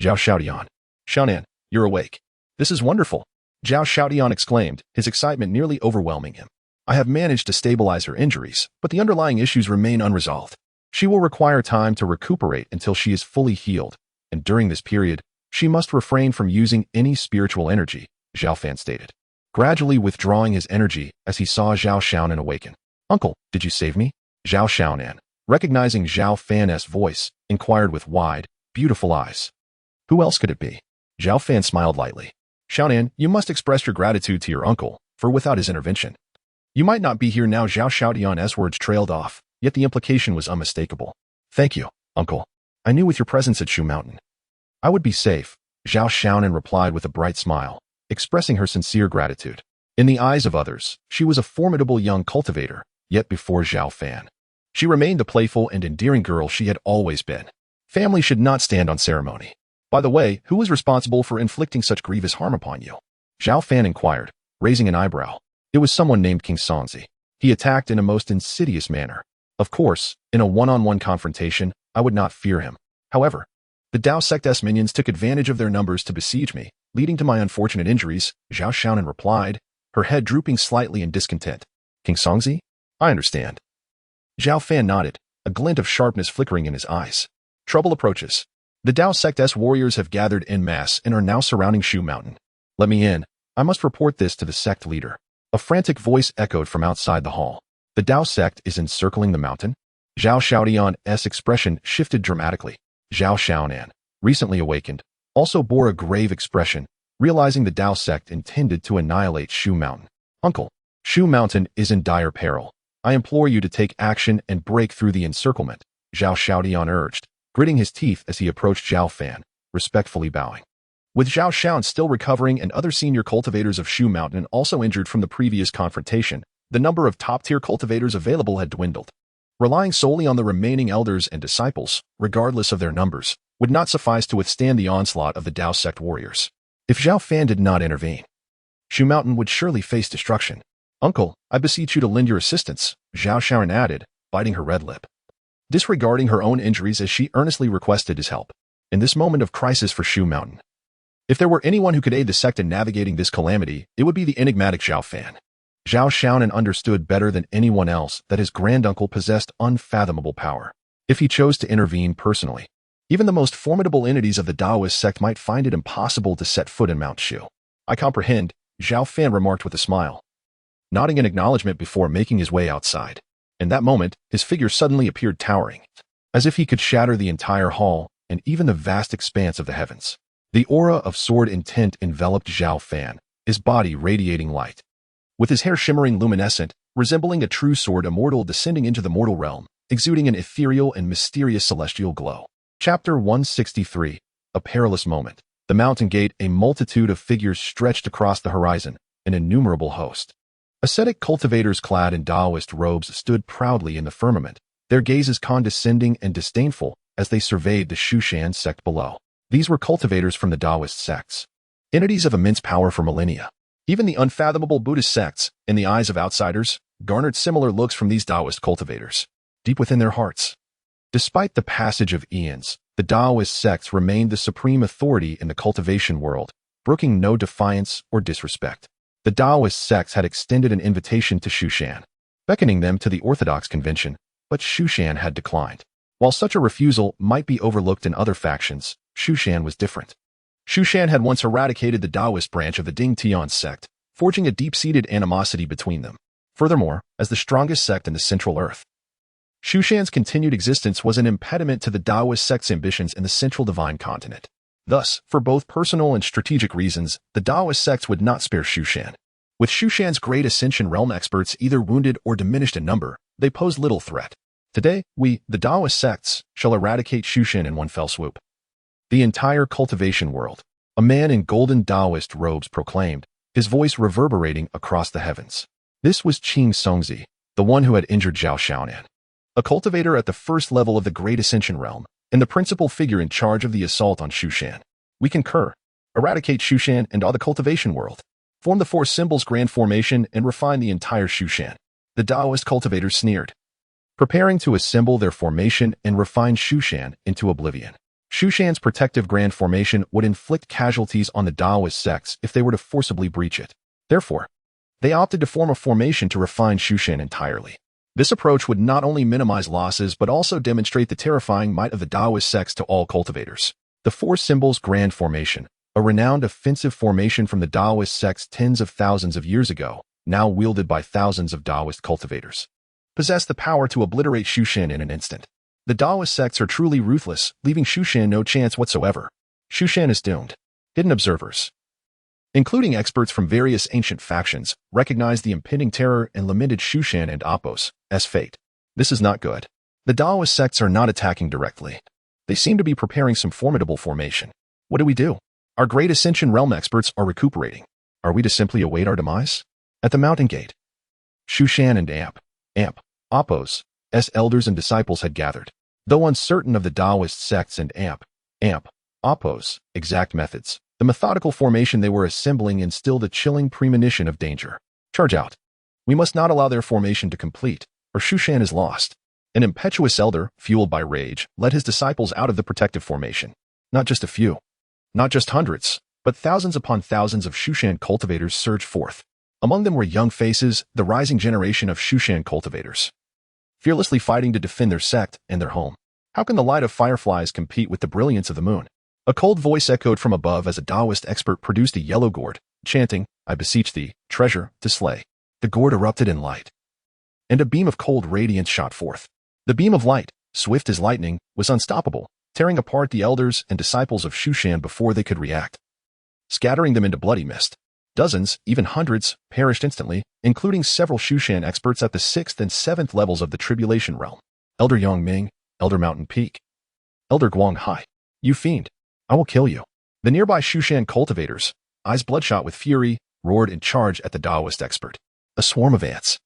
"Zhao Xiaotian. Xiaonan, you're awake. This is wonderful," Zhao Xiaotian exclaimed, his excitement nearly overwhelming him. "I have managed to stabilize her injuries, but the underlying issues remain unresolved. She will require time to recuperate until she is fully healed, and during this period, she must refrain from using any spiritual energy," Zhao Fan stated, gradually withdrawing his energy as he saw Zhao Xiaonan awaken. "Uncle, did you save me?" Zhao Xiaonan, recognizing Zhao Fan's voice, inquired with wide, beautiful eyes. "Who else could it be?" Zhao Fan smiled lightly. "Xiaonan, you must express your gratitude to your uncle, for without his intervention, you might not be here now." Zhao Xiaotian's words trailed off, yet the implication was unmistakable. "Thank you, uncle. I knew with your presence at Shu Mountain, I would be safe," Zhao Xiaonan replied with a bright smile, expressing her sincere gratitude. In the eyes of others, she was a formidable young cultivator, yet before Zhao Fan, she remained the playful and endearing girl she had always been. Family should not stand on ceremony. "By the way, who was responsible for inflicting such grievous harm upon you?" Zhao Fan inquired, raising an eyebrow. "It was someone named King Songzi. He attacked in a most insidious manner. Of course, in a one-on-one confrontation, I would not fear him. However, the Dao Sect's minions took advantage of their numbers to besiege me, leading to my unfortunate injuries," Zhao Xiaonan replied, her head drooping slightly in discontent. "King Songzi? I understand." Zhao Fan nodded, a glint of sharpness flickering in his eyes. "Trouble approaches. The Dao Sect's warriors have gathered en masse and are now surrounding Shu Mountain. Let me in. I must report this to the sect leader." A frantic voice echoed from outside the hall. "The Dao Sect is encircling the mountain?" Zhao Xiaotian's expression shifted dramatically. Zhao Xiaonan, recently awakened, also bore a grave expression, realizing the Dao Sect intended to annihilate Shu Mountain. "Uncle, Shu Mountain is in dire peril. I implore you to take action and break through the encirclement," Zhao Xiaotian urged, gritting his teeth as he approached Zhao Fan, respectfully bowing. With Zhao Xiaonan still recovering and other senior cultivators of Shu Mountain also injured from the previous confrontation, the number of top-tier cultivators available had dwindled. Relying solely on the remaining elders and disciples, regardless of their numbers, would not suffice to withstand the onslaught of the Dao Sect warriors. If Zhao Fan did not intervene, Shu Mountain would surely face destruction. "Uncle, I beseech you to lend your assistance," Zhao Xiaonan added, biting her red lip, disregarding her own injuries as she earnestly requested his help. In this moment of crisis for Shu Mountain, if there were anyone who could aid the sect in navigating this calamity, it would be the enigmatic Zhao Fan. Zhao Xiaonan understood better than anyone else that his granduncle possessed unfathomable power. If he chose to intervene personally, even the most formidable entities of the Taoist sect might find it impossible to set foot in Mount Shu. "I comprehend," Zhao Fan remarked with a smile, nodding in acknowledgement before making his way outside. In that moment, his figure suddenly appeared towering, as if he could shatter the entire hall and even the vast expanse of the heavens. The aura of sword intent enveloped Zhao Fan, his body radiating light, with his hair shimmering luminescent, resembling a true sword immortal descending into the mortal realm, exuding an ethereal and mysterious celestial glow. Chapter 163. A Perilous Moment. The mountain gate, a multitude of figures stretched across the horizon, an innumerable host. Ascetic cultivators clad in Taoist robes stood proudly in the firmament, their gazes condescending and disdainful as they surveyed the Shushan sect below. These were cultivators from the Taoist sects, entities of immense power for millennia. Even the unfathomable Buddhist sects, in the eyes of outsiders, garnered similar looks from these Taoist cultivators, deep within their hearts. Despite the passage of eons, the Taoist sects remained the supreme authority in the cultivation world, brooking no defiance or disrespect. The Taoist sects had extended an invitation to Shushan, beckoning them to the orthodox convention, But Shu Shan had declined. While such a refusal might be overlooked in other factions, Shu Shan was different. Shu Shan had once eradicated the Taoist branch of the Ding Tian sect, forging a deep-seated animosity between them. Furthermore, as the strongest sect in the Central Earth, Shu Shan's continued existence was an impediment to the Taoist sect's ambitions in the Central Divine Continent. Thus, for both personal and strategic reasons, the Taoist sects would not spare Shu Shan. With Shu Shan's great Ascension realm experts either wounded or diminished in number, they posed little threat. Today, we, the Taoist sects, shall eradicate Shu Shan in one fell swoop. The entire cultivation world. A man in golden Taoist robes proclaimed, his voice reverberating across the heavens. This was Qing Songzi, the one who had injured Zhao Fan, a cultivator at the first level of the Great Ascension realm, and the principal figure in charge of the assault on Shu Shan. We concur. Eradicate Shu Shan and all the cultivation world. Form the four symbols grand formation and refine the entire Shu Shan. The Taoist cultivators sneered, preparing to assemble their formation and refine Shu Shan into oblivion. Shu Shan's protective grand formation would inflict casualties on the Taoist sects if they were to forcibly breach it. Therefore, they opted to form a formation to refine Shu Shan entirely. This approach would not only minimize losses but also demonstrate the terrifying might of the Taoist sects to all cultivators. The four symbols grand formation, a renowned offensive formation from the Taoist sects tens of thousands of years ago, now wielded by thousands of Taoist cultivators, possess the power to obliterate Shu Shan in an instant. The Taoist sects are truly ruthless, leaving Shu Shan no chance whatsoever. Shu Shan is doomed. Hidden observers, including experts from various ancient factions, recognized the impending terror and lamented Shu Shan and Appos as fate. This is not good. The Taoist sects are not attacking directly. They seem to be preparing some formidable formation. What do we do? Our Great Ascension realm experts are recuperating. Are we to simply await our demise? At the mountain gate, Shu Shan and Appos, elders and disciples had gathered. Though uncertain of the Taoist sects and Appos' exact methods, the methodical formation they were assembling instilled a chilling premonition of danger. Charge out. We must not allow their formation to complete, or Shu Shan is lost. An impetuous elder, fueled by rage, led his disciples out of the protective formation. Not just a few, not just hundreds, but thousands upon thousands of Shu Shan cultivators surged forth. Among them were young faces, the rising generation of Shu Shan cultivators, fearlessly fighting to defend their sect and their home. How can the light of fireflies compete with the brilliance of the moon? A cold voice echoed from above as a Taoist expert produced a yellow gourd, chanting, I beseech thee, treasure, to slay. The gourd erupted in light, and a beam of cold radiance shot forth. The beam of light, swift as lightning, was unstoppable, tearing apart the elders and disciples of Shu Shan before they could react, scattering them into bloody mist. Dozens, even hundreds, perished instantly, including several Shu Shan experts at the 6th and 7th levels of the Tribulation realm. Elder Yang Ming, Elder Mountain Peak, Elder Guang Hai. You fiend! I will kill you. The nearby Shu Shan cultivators, eyes bloodshot with fury, roared and charged at the Taoist expert. A swarm of ants.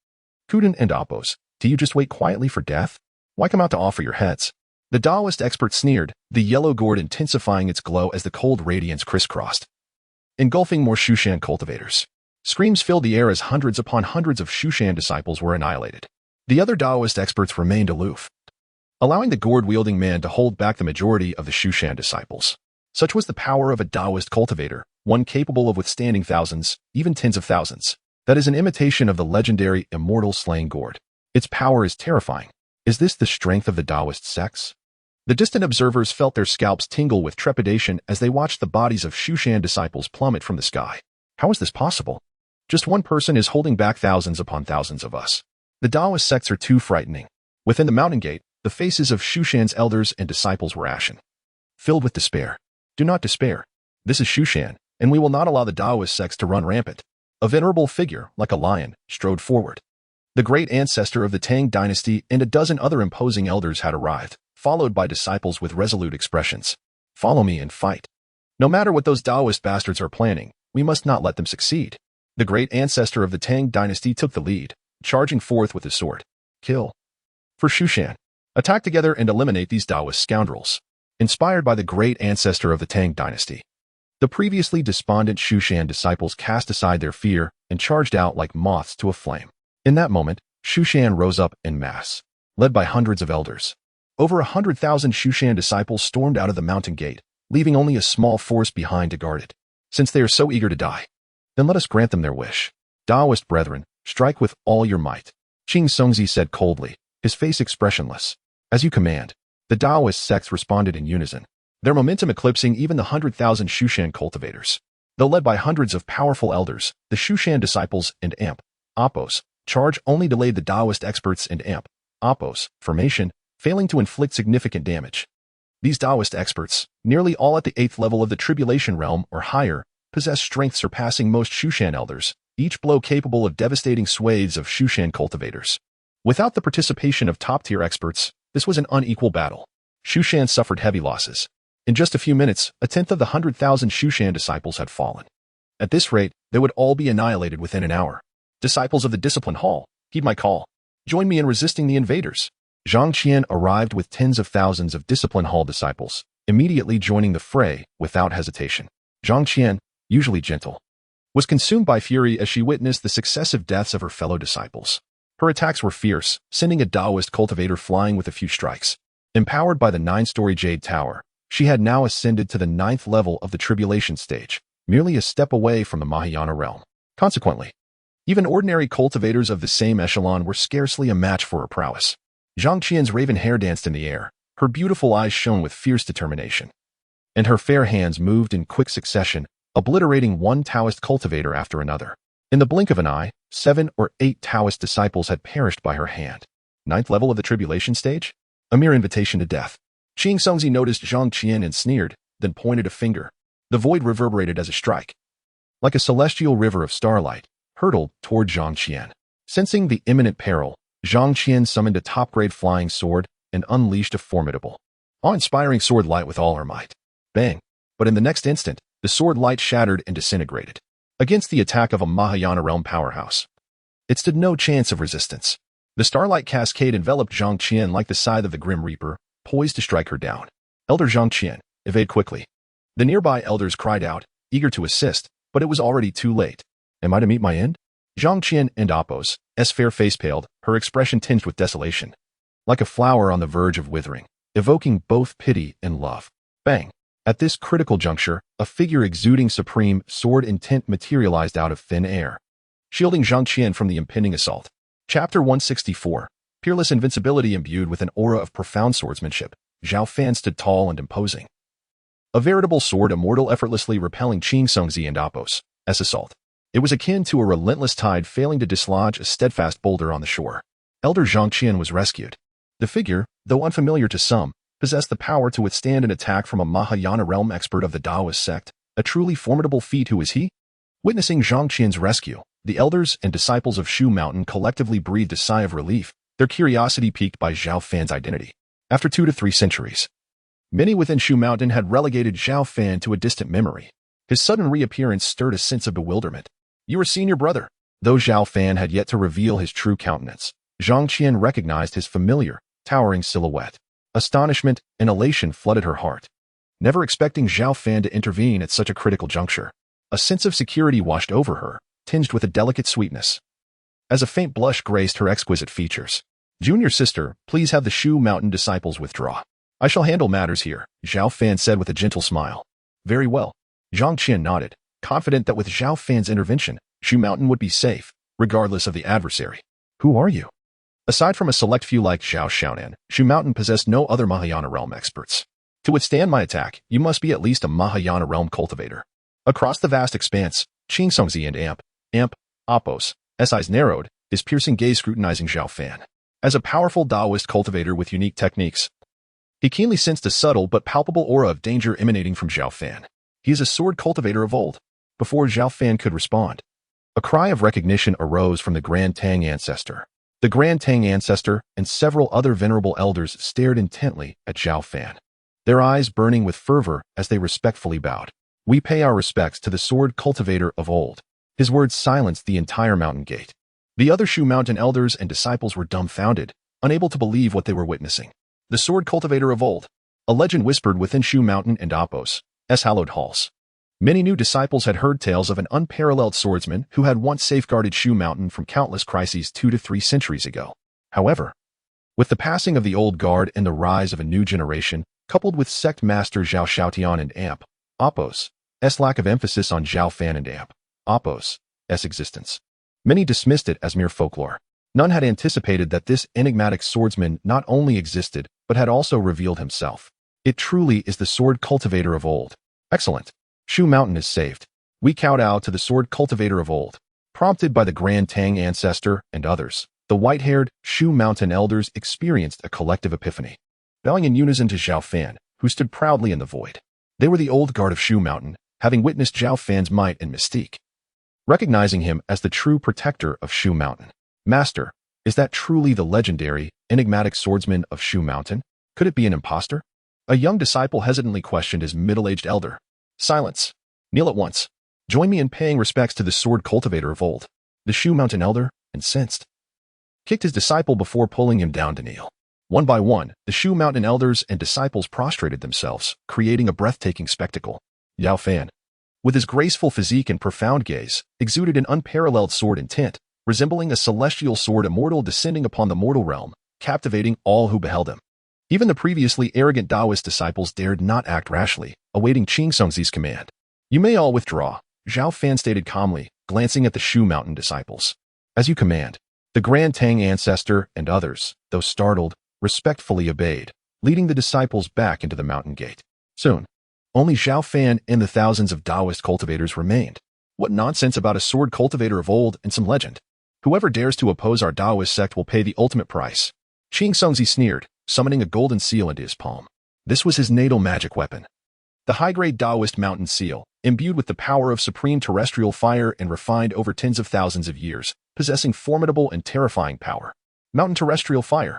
Kuden and Appos, do you just wait quietly for death? Why come out to offer your heads? The Taoist expert sneered, the yellow gourd intensifying its glow as the cold radiance crisscrossed, engulfing more Shu Shan cultivators. Screams filled the air as hundreds upon hundreds of Shu Shan disciples were annihilated. The other Taoist experts remained aloof, allowing the gourd-wielding man to hold back the majority of the Shu Shan disciples. Such was the power of a Taoist cultivator, one capable of withstanding thousands, even tens of thousands. That is an imitation of the legendary immortal slaying gourd. Its power is terrifying. Is this the strength of the Taoist sects? The distant observers felt their scalps tingle with trepidation as they watched the bodies of Shu Shan disciples plummet from the sky. How is this possible? Just one person is holding back thousands upon thousands of us. The Taoist sects are too frightening. Within the mountain gate, the faces of Shu Shan's elders and disciples were ashen, filled with despair. Do not despair. This is Shu Shan, and we will not allow the Taoist sects to run rampant. A venerable figure, like a lion, strode forward. The great ancestor of the Tang dynasty and a dozen other imposing elders had arrived, followed by disciples with resolute expressions. Follow me and fight. No matter what those Taoist bastards are planning, we must not let them succeed. The great ancestor of the Tang dynasty took the lead, charging forth with his sword. Kill. For Shu Shan. Attack together and eliminate these Taoist scoundrels. Inspired by the great ancestor of the Tang dynasty, the previously despondent Shu Shan disciples cast aside their fear and charged out like moths to a flame. In that moment, Shu Shan rose up en masse, led by hundreds of elders. Over 100,000 Shu Shan disciples stormed out of the mountain gate, leaving only a small force behind to guard it. Since they are so eager to die, then let us grant them their wish. Taoist brethren, strike with all your might. Qing Songzi said coldly, his face expressionless. "As you command." The Taoist sects responded in unison, their momentum eclipsing even the 100,000 Shushan cultivators. Though led by hundreds of powerful elders, the Shushan disciples and Oppos charge only delayed the Taoist experts and Oppos formation, failing to inflict significant damage. These Taoist experts, nearly all at the 8th level of the Tribulation Realm or higher, possess strength surpassing most Shushan elders, each blow capable of devastating swathes of Shushan cultivators. Without the participation of top-tier experts, this was an unequal battle. Shushan suffered heavy losses. In just a few minutes, a tenth of the 100,000 Shushan disciples had fallen. At this rate, they would all be annihilated within an hour. Disciples of the Discipline Hall, heed my call. Join me in resisting the invaders. Zhang Qian arrived with tens of thousands of Discipline Hall disciples, immediately joining the fray without hesitation. Zhang Qian, usually gentle, was consumed by fury as she witnessed the successive deaths of her fellow disciples. Her attacks were fierce, sending a Taoist cultivator flying with a few strikes. Empowered by the 9-story Jade Tower, she had now ascended to the 9th level of the Tribulation stage, merely a step away from the Mahayana realm. Consequently, even ordinary cultivators of the same echelon were scarcely a match for her prowess. Zhang Qian's raven hair danced in the air, her beautiful eyes shone with fierce determination, and her fair hands moved in quick succession, obliterating one Taoist cultivator after another. In the blink of an eye, 7 or 8 Taoist disciples had perished by her hand. 9th level of the Tribulation stage? A mere invitation to death. Qing Songzi noticed Zhang Qian and sneered, then pointed a finger. The void reverberated as a strike. Like a celestial river of starlight, hurtled toward Zhang Qian. Sensing the imminent peril, Zhang Qian summoned a top-grade flying sword and unleashed a formidable, awe-inspiring sword light with all her might. Bang! But in the next instant, the sword light shattered and disintegrated. Against the attack of a Mahayana realm powerhouse, it stood no chance of resistance. The starlight cascade enveloped Zhang Qian like the scythe of the Grim Reaper, poised to strike her down. Elder Zhang Qian, evade quickly. The nearby elders cried out, eager to assist, but it was already too late. Am I to meet my end? Zhang Qian and Oppos' fair face paled, her expression tinged with desolation. Like a flower on the verge of withering, evoking both pity and love. Bang! At this critical juncture, a figure exuding supreme sword intent materialized out of thin air, shielding Zhang Qian from the impending assault. Chapter 164. Peerless invincibility imbued with an aura of profound swordsmanship, Zhao Fan stood tall and imposing. A veritable sword immortal effortlessly repelling Qing Songzi and Oppos' assault. It was akin to a relentless tide failing to dislodge a steadfast boulder on the shore. Elder Zhang Qian was rescued. The figure, though unfamiliar to some, possessed the power to withstand an attack from a Mahayana realm expert of the Taoist sect, a truly formidable feat. Who is he? Witnessing Zhang Qian's rescue, the elders and disciples of Shu Mountain collectively breathed a sigh of relief, their curiosity piqued by Zhao Fan's identity. After 2 to 3 centuries, many within Shu Mountain had relegated Zhao Fan to a distant memory. His sudden reappearance stirred a sense of bewilderment. You were senior brother. Though Zhao Fan had yet to reveal his true countenance, Zhang Qian recognized his familiar, towering silhouette. Astonishment and elation flooded her heart. Never expecting Zhao Fan to intervene at such a critical juncture, a sense of security washed over her, tinged with a delicate sweetness. As a faint blush graced her exquisite features. Junior sister, please have the Shu Mountain disciples withdraw. I shall handle matters here, Zhao Fan said with a gentle smile. Very well. Zhang Qian nodded, confident that with Zhao Fan's intervention, Shu Mountain would be safe, regardless of the adversary. Who are you? Aside from a select few like Zhao Xiaonan, Shu Mountain possessed no other Mahayana realm experts. To withstand my attack, you must be at least a Mahayana realm cultivator. Across the vast expanse, Qing Songzi and Oppos' eyes narrowed, his piercing gaze scrutinizing Zhao Fan. As a powerful Taoist cultivator with unique techniques, he keenly sensed a subtle but palpable aura of danger emanating from Zhao Fan. He is a sword cultivator of old. Before Zhao Fan could respond, a cry of recognition arose from the Grand Tang ancestor. The Grand Tang ancestor and several other venerable elders stared intently at Zhao Fan, their eyes burning with fervor as they respectfully bowed. We pay our respects to the sword cultivator of old. His words silenced the entire mountain gate. The other Shu Mountain elders and disciples were dumbfounded, unable to believe what they were witnessing. The sword cultivator of old. A legend whispered within Shu Mountain and Oppos' hallowed halls. Many new disciples had heard tales of an unparalleled swordsman who had once safeguarded Shu Mountain from countless crises 2 to 3 centuries ago. However, with the passing of the old guard and the rise of a new generation, coupled with sect master Zhao Xiaotian and Oppos' lack of emphasis on Zhao Fan and Oppos' existence, many dismissed it as mere folklore. None had anticipated that this enigmatic swordsman not only existed, but had also revealed himself. It truly is the sword cultivator of old. Excellent. Shu Mountain is saved. We kowtow to the sword cultivator of old. Prompted by the Grand Tang ancestor and others, the white-haired Shu Mountain elders experienced a collective epiphany. Bowing in unison to Zhao Fan, who stood proudly in the void. They were the old guard of Shu Mountain, having witnessed Zhao Fan's might and mystique. Recognizing him as the true protector of Shu Mountain. Master, is that truly the legendary, enigmatic swordsman of Shu Mountain? Could it be an impostor? A young disciple hesitantly questioned his middle-aged elder. Silence. Kneel at once. Join me in paying respects to the sword cultivator of old. The Shu Mountain elder, incensed, kicked his disciple before pulling him down to kneel. One by one, the Shu Mountain elders and disciples prostrated themselves, creating a breathtaking spectacle. Zhao Fan, with his graceful physique and profound gaze, exuded an unparalleled sword intent, resembling a celestial sword immortal descending upon the mortal realm, captivating all who beheld him. Even the previously arrogant Taoist disciples dared not act rashly, awaiting Qing Songzi's command. You may all withdraw, Zhao Fan stated calmly, glancing at the Shu Mountain disciples. As you command. The Grand Tang ancestor and others, though startled, respectfully obeyed, leading the disciples back into the mountain gate. Soon, only Zhao Fan and the thousands of Taoist cultivators remained. What nonsense about a sword cultivator of old and some legend. Whoever dares to oppose our Taoist sect will pay the ultimate price. Qing Songzi sneered, summoning a golden seal into his palm. This was his natal magic weapon. The high-grade Taoist mountain seal, imbued with the power of supreme terrestrial fire and refined over tens of thousands of years, possessing formidable and terrifying power. Mountain terrestrial fire.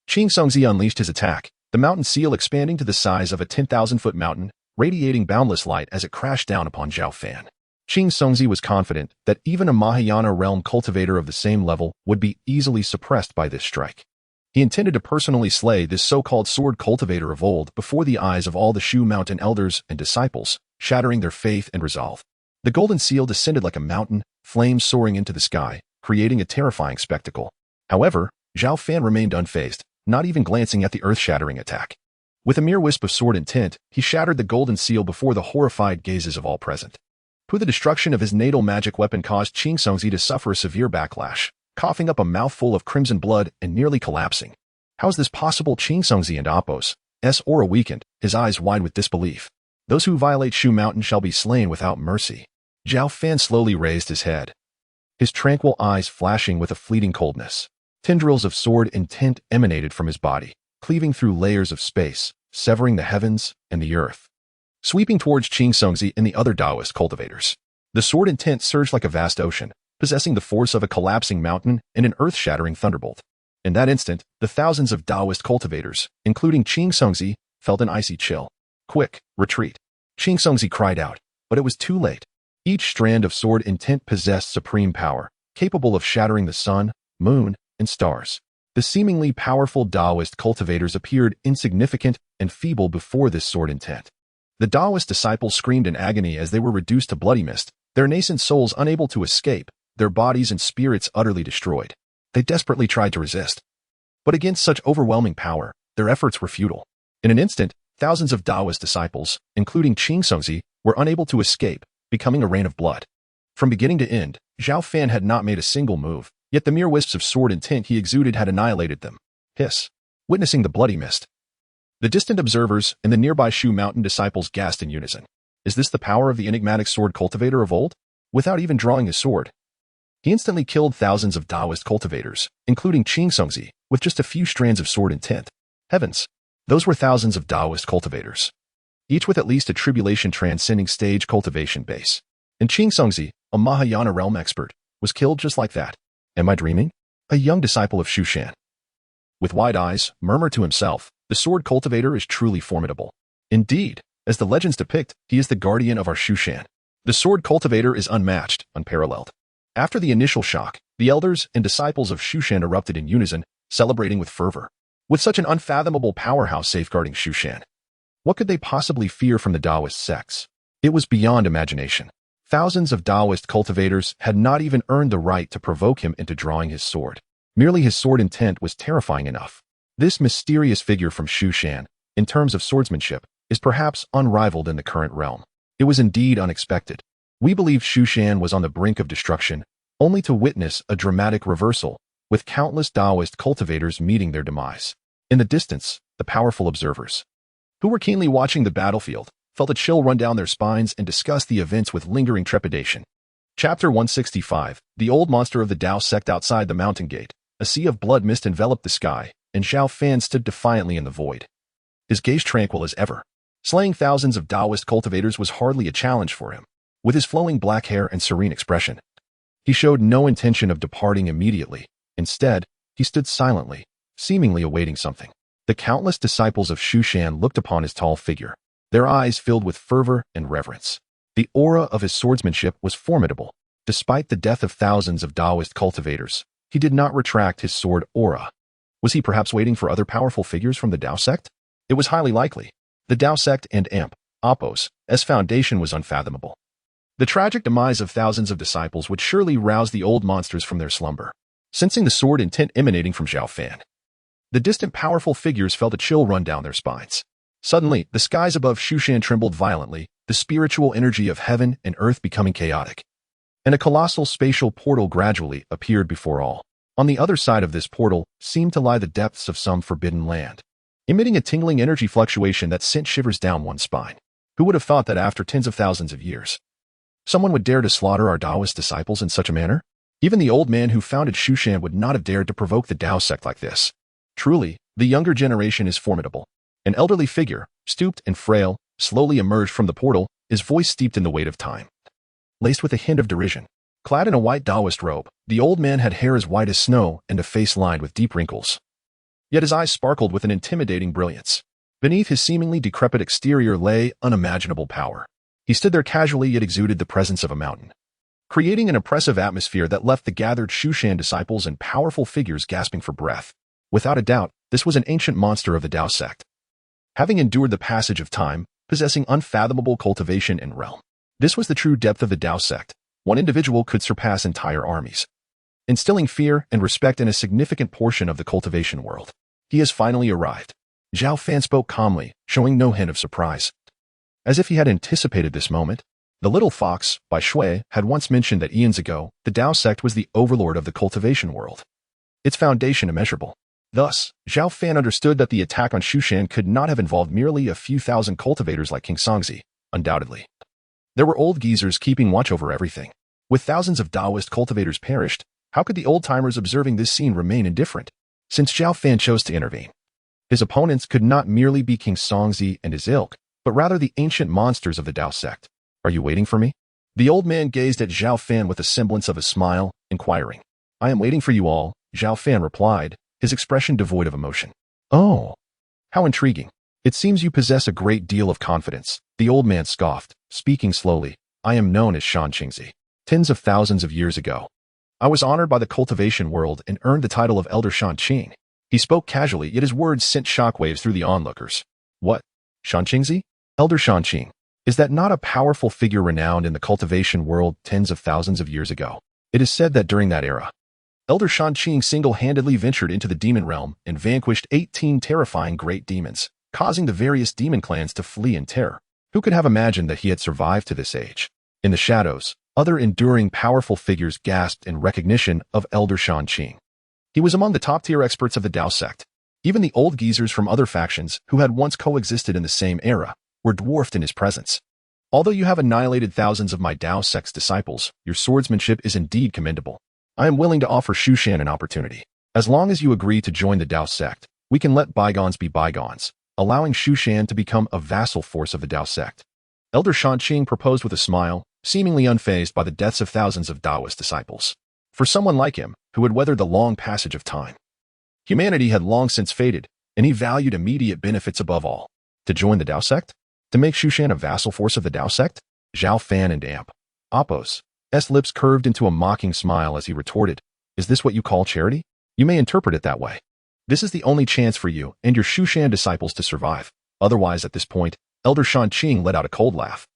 Qing Songzi unleashed his attack, the mountain seal expanding to the size of a 10,000-foot mountain, radiating boundless light as it crashed down upon Zhao Fan. Qing Songzi was confident that even a Mahayana realm cultivator of the same level would be easily suppressed by this strike. He intended to personally slay this so-called sword cultivator of old before the eyes of all the Shu Mountain elders and disciples, shattering their faith and resolve. The golden seal descended like a mountain, flames soaring into the sky, creating a terrifying spectacle. However, Zhao Fan remained unfazed, not even glancing at the earth-shattering attack. With a mere wisp of sword intent, he shattered the golden seal before the horrified gazes of all present. The destruction of his natal magic weapon caused Qing Songzi to suffer a severe backlash, coughing up a mouthful of crimson blood and nearly collapsing. How is this possible? Qing Songzi and Appo's aura weakened, his eyes wide with disbelief. Those who violate Shu Mountain shall be slain without mercy. Zhao Fan slowly raised his head, his tranquil eyes flashing with a fleeting coldness. Tendrils of sword intent emanated from his body, cleaving through layers of space, severing the heavens and the earth. Sweeping towards Qing Songzi and the other Taoist cultivators. The sword intent surged like a vast ocean, possessing the force of a collapsing mountain and an earth-shattering thunderbolt. In that instant, the thousands of Taoist cultivators, including Qing Songzi, felt an icy chill. Quick, retreat. Qing Songzi cried out, but it was too late. Each strand of sword intent possessed supreme power, capable of shattering the sun, moon, and stars. The seemingly powerful Taoist cultivators appeared insignificant and feeble before this sword intent. The Taoist disciples screamed in agony as they were reduced to bloody mist, their nascent souls unable to escape, their bodies and spirits utterly destroyed. They desperately tried to resist. But against such overwhelming power, their efforts were futile. In an instant, thousands of Taoist disciples, including Qing Songzi, were unable to escape, becoming a rain of blood. From beginning to end, Zhao Fan had not made a single move, yet the mere wisps of sword intent he exuded had annihilated them. Hiss. Witnessing the bloody mist. The distant observers and the nearby Shu Mountain disciples gasped in unison. Is this the power of the enigmatic sword cultivator of old? Without even drawing his sword, he instantly killed thousands of Taoist cultivators, including Qing Songzi, with just a few strands of sword intent. Heavens! Those were thousands of Taoist cultivators, each with at least a tribulation-transcending stage cultivation base. And Qing Songzi, a Mahayana realm expert, was killed just like that. Am I dreaming? A young disciple of Shu Shan, with wide eyes, murmured to himself, the sword cultivator is truly formidable. Indeed, as the legends depict, he is the guardian of our Shu Shan. The sword cultivator is unmatched, unparalleled. After the initial shock, the elders and disciples of Shu Shan erupted in unison, celebrating with fervor. With such an unfathomable powerhouse safeguarding Shu Shan, what could they possibly fear from the Taoist sects? It was beyond imagination. Thousands of Taoist cultivators had not even earned the right to provoke him into drawing his sword. Merely his sword intent was terrifying enough. This mysterious figure from Shu Shan, in terms of swordsmanship, is perhaps unrivaled in the current realm. It was indeed unexpected. We believed Shu Shan was on the brink of destruction, only to witness a dramatic reversal, with countless Taoist cultivators meeting their demise. In the distance, the powerful observers, who were keenly watching the battlefield, felt a chill run down their spines and discussed the events with lingering trepidation. Chapter 165. The old monster of the Tao sect outside the mountain gate. A sea of blood mist enveloped the sky, and Zhao Fan stood defiantly in the void, his gaze tranquil as ever. Slaying thousands of Taoist cultivators was hardly a challenge for him. With his flowing black hair and serene expression, he showed no intention of departing immediately. Instead, he stood silently, seemingly awaiting something. The countless disciples of Shu Shan looked upon his tall figure, their eyes filled with fervor and reverence. The aura of his swordsmanship was formidable. Despite the death of thousands of Taoist cultivators, he did not retract his sword aura. Was he perhaps waiting for other powerful figures from the Tao sect? It was highly likely. The Tao sect and Apos, as foundation was unfathomable. The tragic demise of thousands of disciples would surely rouse the old monsters from their slumber. Sensing the sword intent emanating from Zhao Fan, the distant powerful figures felt a chill run down their spines. Suddenly, the skies above Shu Shan trembled violently, the spiritual energy of heaven and earth becoming chaotic. And a colossal spatial portal gradually appeared before all. On the other side of this portal seemed to lie the depths of some forbidden land, emitting a tingling energy fluctuation that sent shivers down one's spine. Who would have thought that after tens of thousands of years, someone would dare to slaughter our Taoist disciples in such a manner? Even the old man who founded Shu Shan would not have dared to provoke the Tao sect like this. Truly, the younger generation is formidable. An elderly figure, stooped and frail, slowly emerged from the portal, his voice steeped in the weight of time, laced with a hint of derision. Clad in a white Taoist robe, the old man had hair as white as snow and a face lined with deep wrinkles. Yet his eyes sparkled with an intimidating brilliance. Beneath his seemingly decrepit exterior lay unimaginable power. He stood there casually yet exuded the presence of a mountain, creating an oppressive atmosphere that left the gathered Shu Shan disciples and powerful figures gasping for breath. Without a doubt, this was an ancient monster of the Tao sect, having endured the passage of time, possessing unfathomable cultivation and realm. This was the true depth of the Tao sect. One individual could surpass entire armies, instilling fear and respect in a significant portion of the cultivation world. He has finally arrived. Zhao Fan spoke calmly, showing no hint of surprise. As if he had anticipated this moment, the little fox, by Shui, had once mentioned that eons ago, the Tao sect was the overlord of the cultivation world, its foundation immeasurable. Thus, Zhao Fan understood that the attack on Shu Shan could not have involved merely a few thousand cultivators like King Songzi. Undoubtedly, there were old geezers keeping watch over everything. With thousands of Taoist cultivators perished, how could the old-timers observing this scene remain indifferent? Since Zhao Fan chose to intervene, his opponents could not merely be King Songzi and his ilk, but rather the ancient monsters of the Tao sect. Are you waiting for me? The old man gazed at Zhao Fan with a semblance of a smile, inquiring. I am waiting for you all, Zhao Fan replied, his expression devoid of emotion. Oh, how intriguing. It seems you possess a great deal of confidence. The old man scoffed, speaking slowly. I am known as Shan Qingzi. Tens of thousands of years ago, I was honored by the cultivation world and earned the title of Elder Shan Qing. He spoke casually, yet his words sent shockwaves through the onlookers. What? Shan Qingzi? Elder Shan Qing. Is that not a powerful figure renowned in the cultivation world tens of thousands of years ago? It is said that during that era, Elder Shan Qing single-handedly ventured into the demon realm and vanquished 18 terrifying great demons, causing the various demon clans to flee in terror. Who could have imagined that he had survived to this age? In the shadows, other enduring powerful figures gasped in recognition of Elder Shan Qing. He was among the top-tier experts of the Tao sect. Even the old geezers from other factions who had once coexisted in the same era were dwarfed in his presence. Although you have annihilated thousands of my Tao sect's disciples, your swordsmanship is indeed commendable. I am willing to offer Shu Shan an opportunity. As long as you agree to join the Tao sect, we can let bygones be bygones, allowing Shu Shan to become a vassal force of the Tao sect. Elder Shan Qing proposed with a smile, seemingly unfazed by the deaths of thousands of Taoist disciples. For someone like him, who had weathered the long passage of time, humanity had long since faded, and he valued immediate benefits above all. To join the Tao sect? To make Shu Shan a vassal force of the Tao sect? Zhao Fan and Apos' lips curved into a mocking smile as he retorted, Is this what you call charity? You may interpret it that way. This is the only chance for you and your Shu Shan disciples to survive. Otherwise, at this point, Elder Shan Qing let out a cold laugh.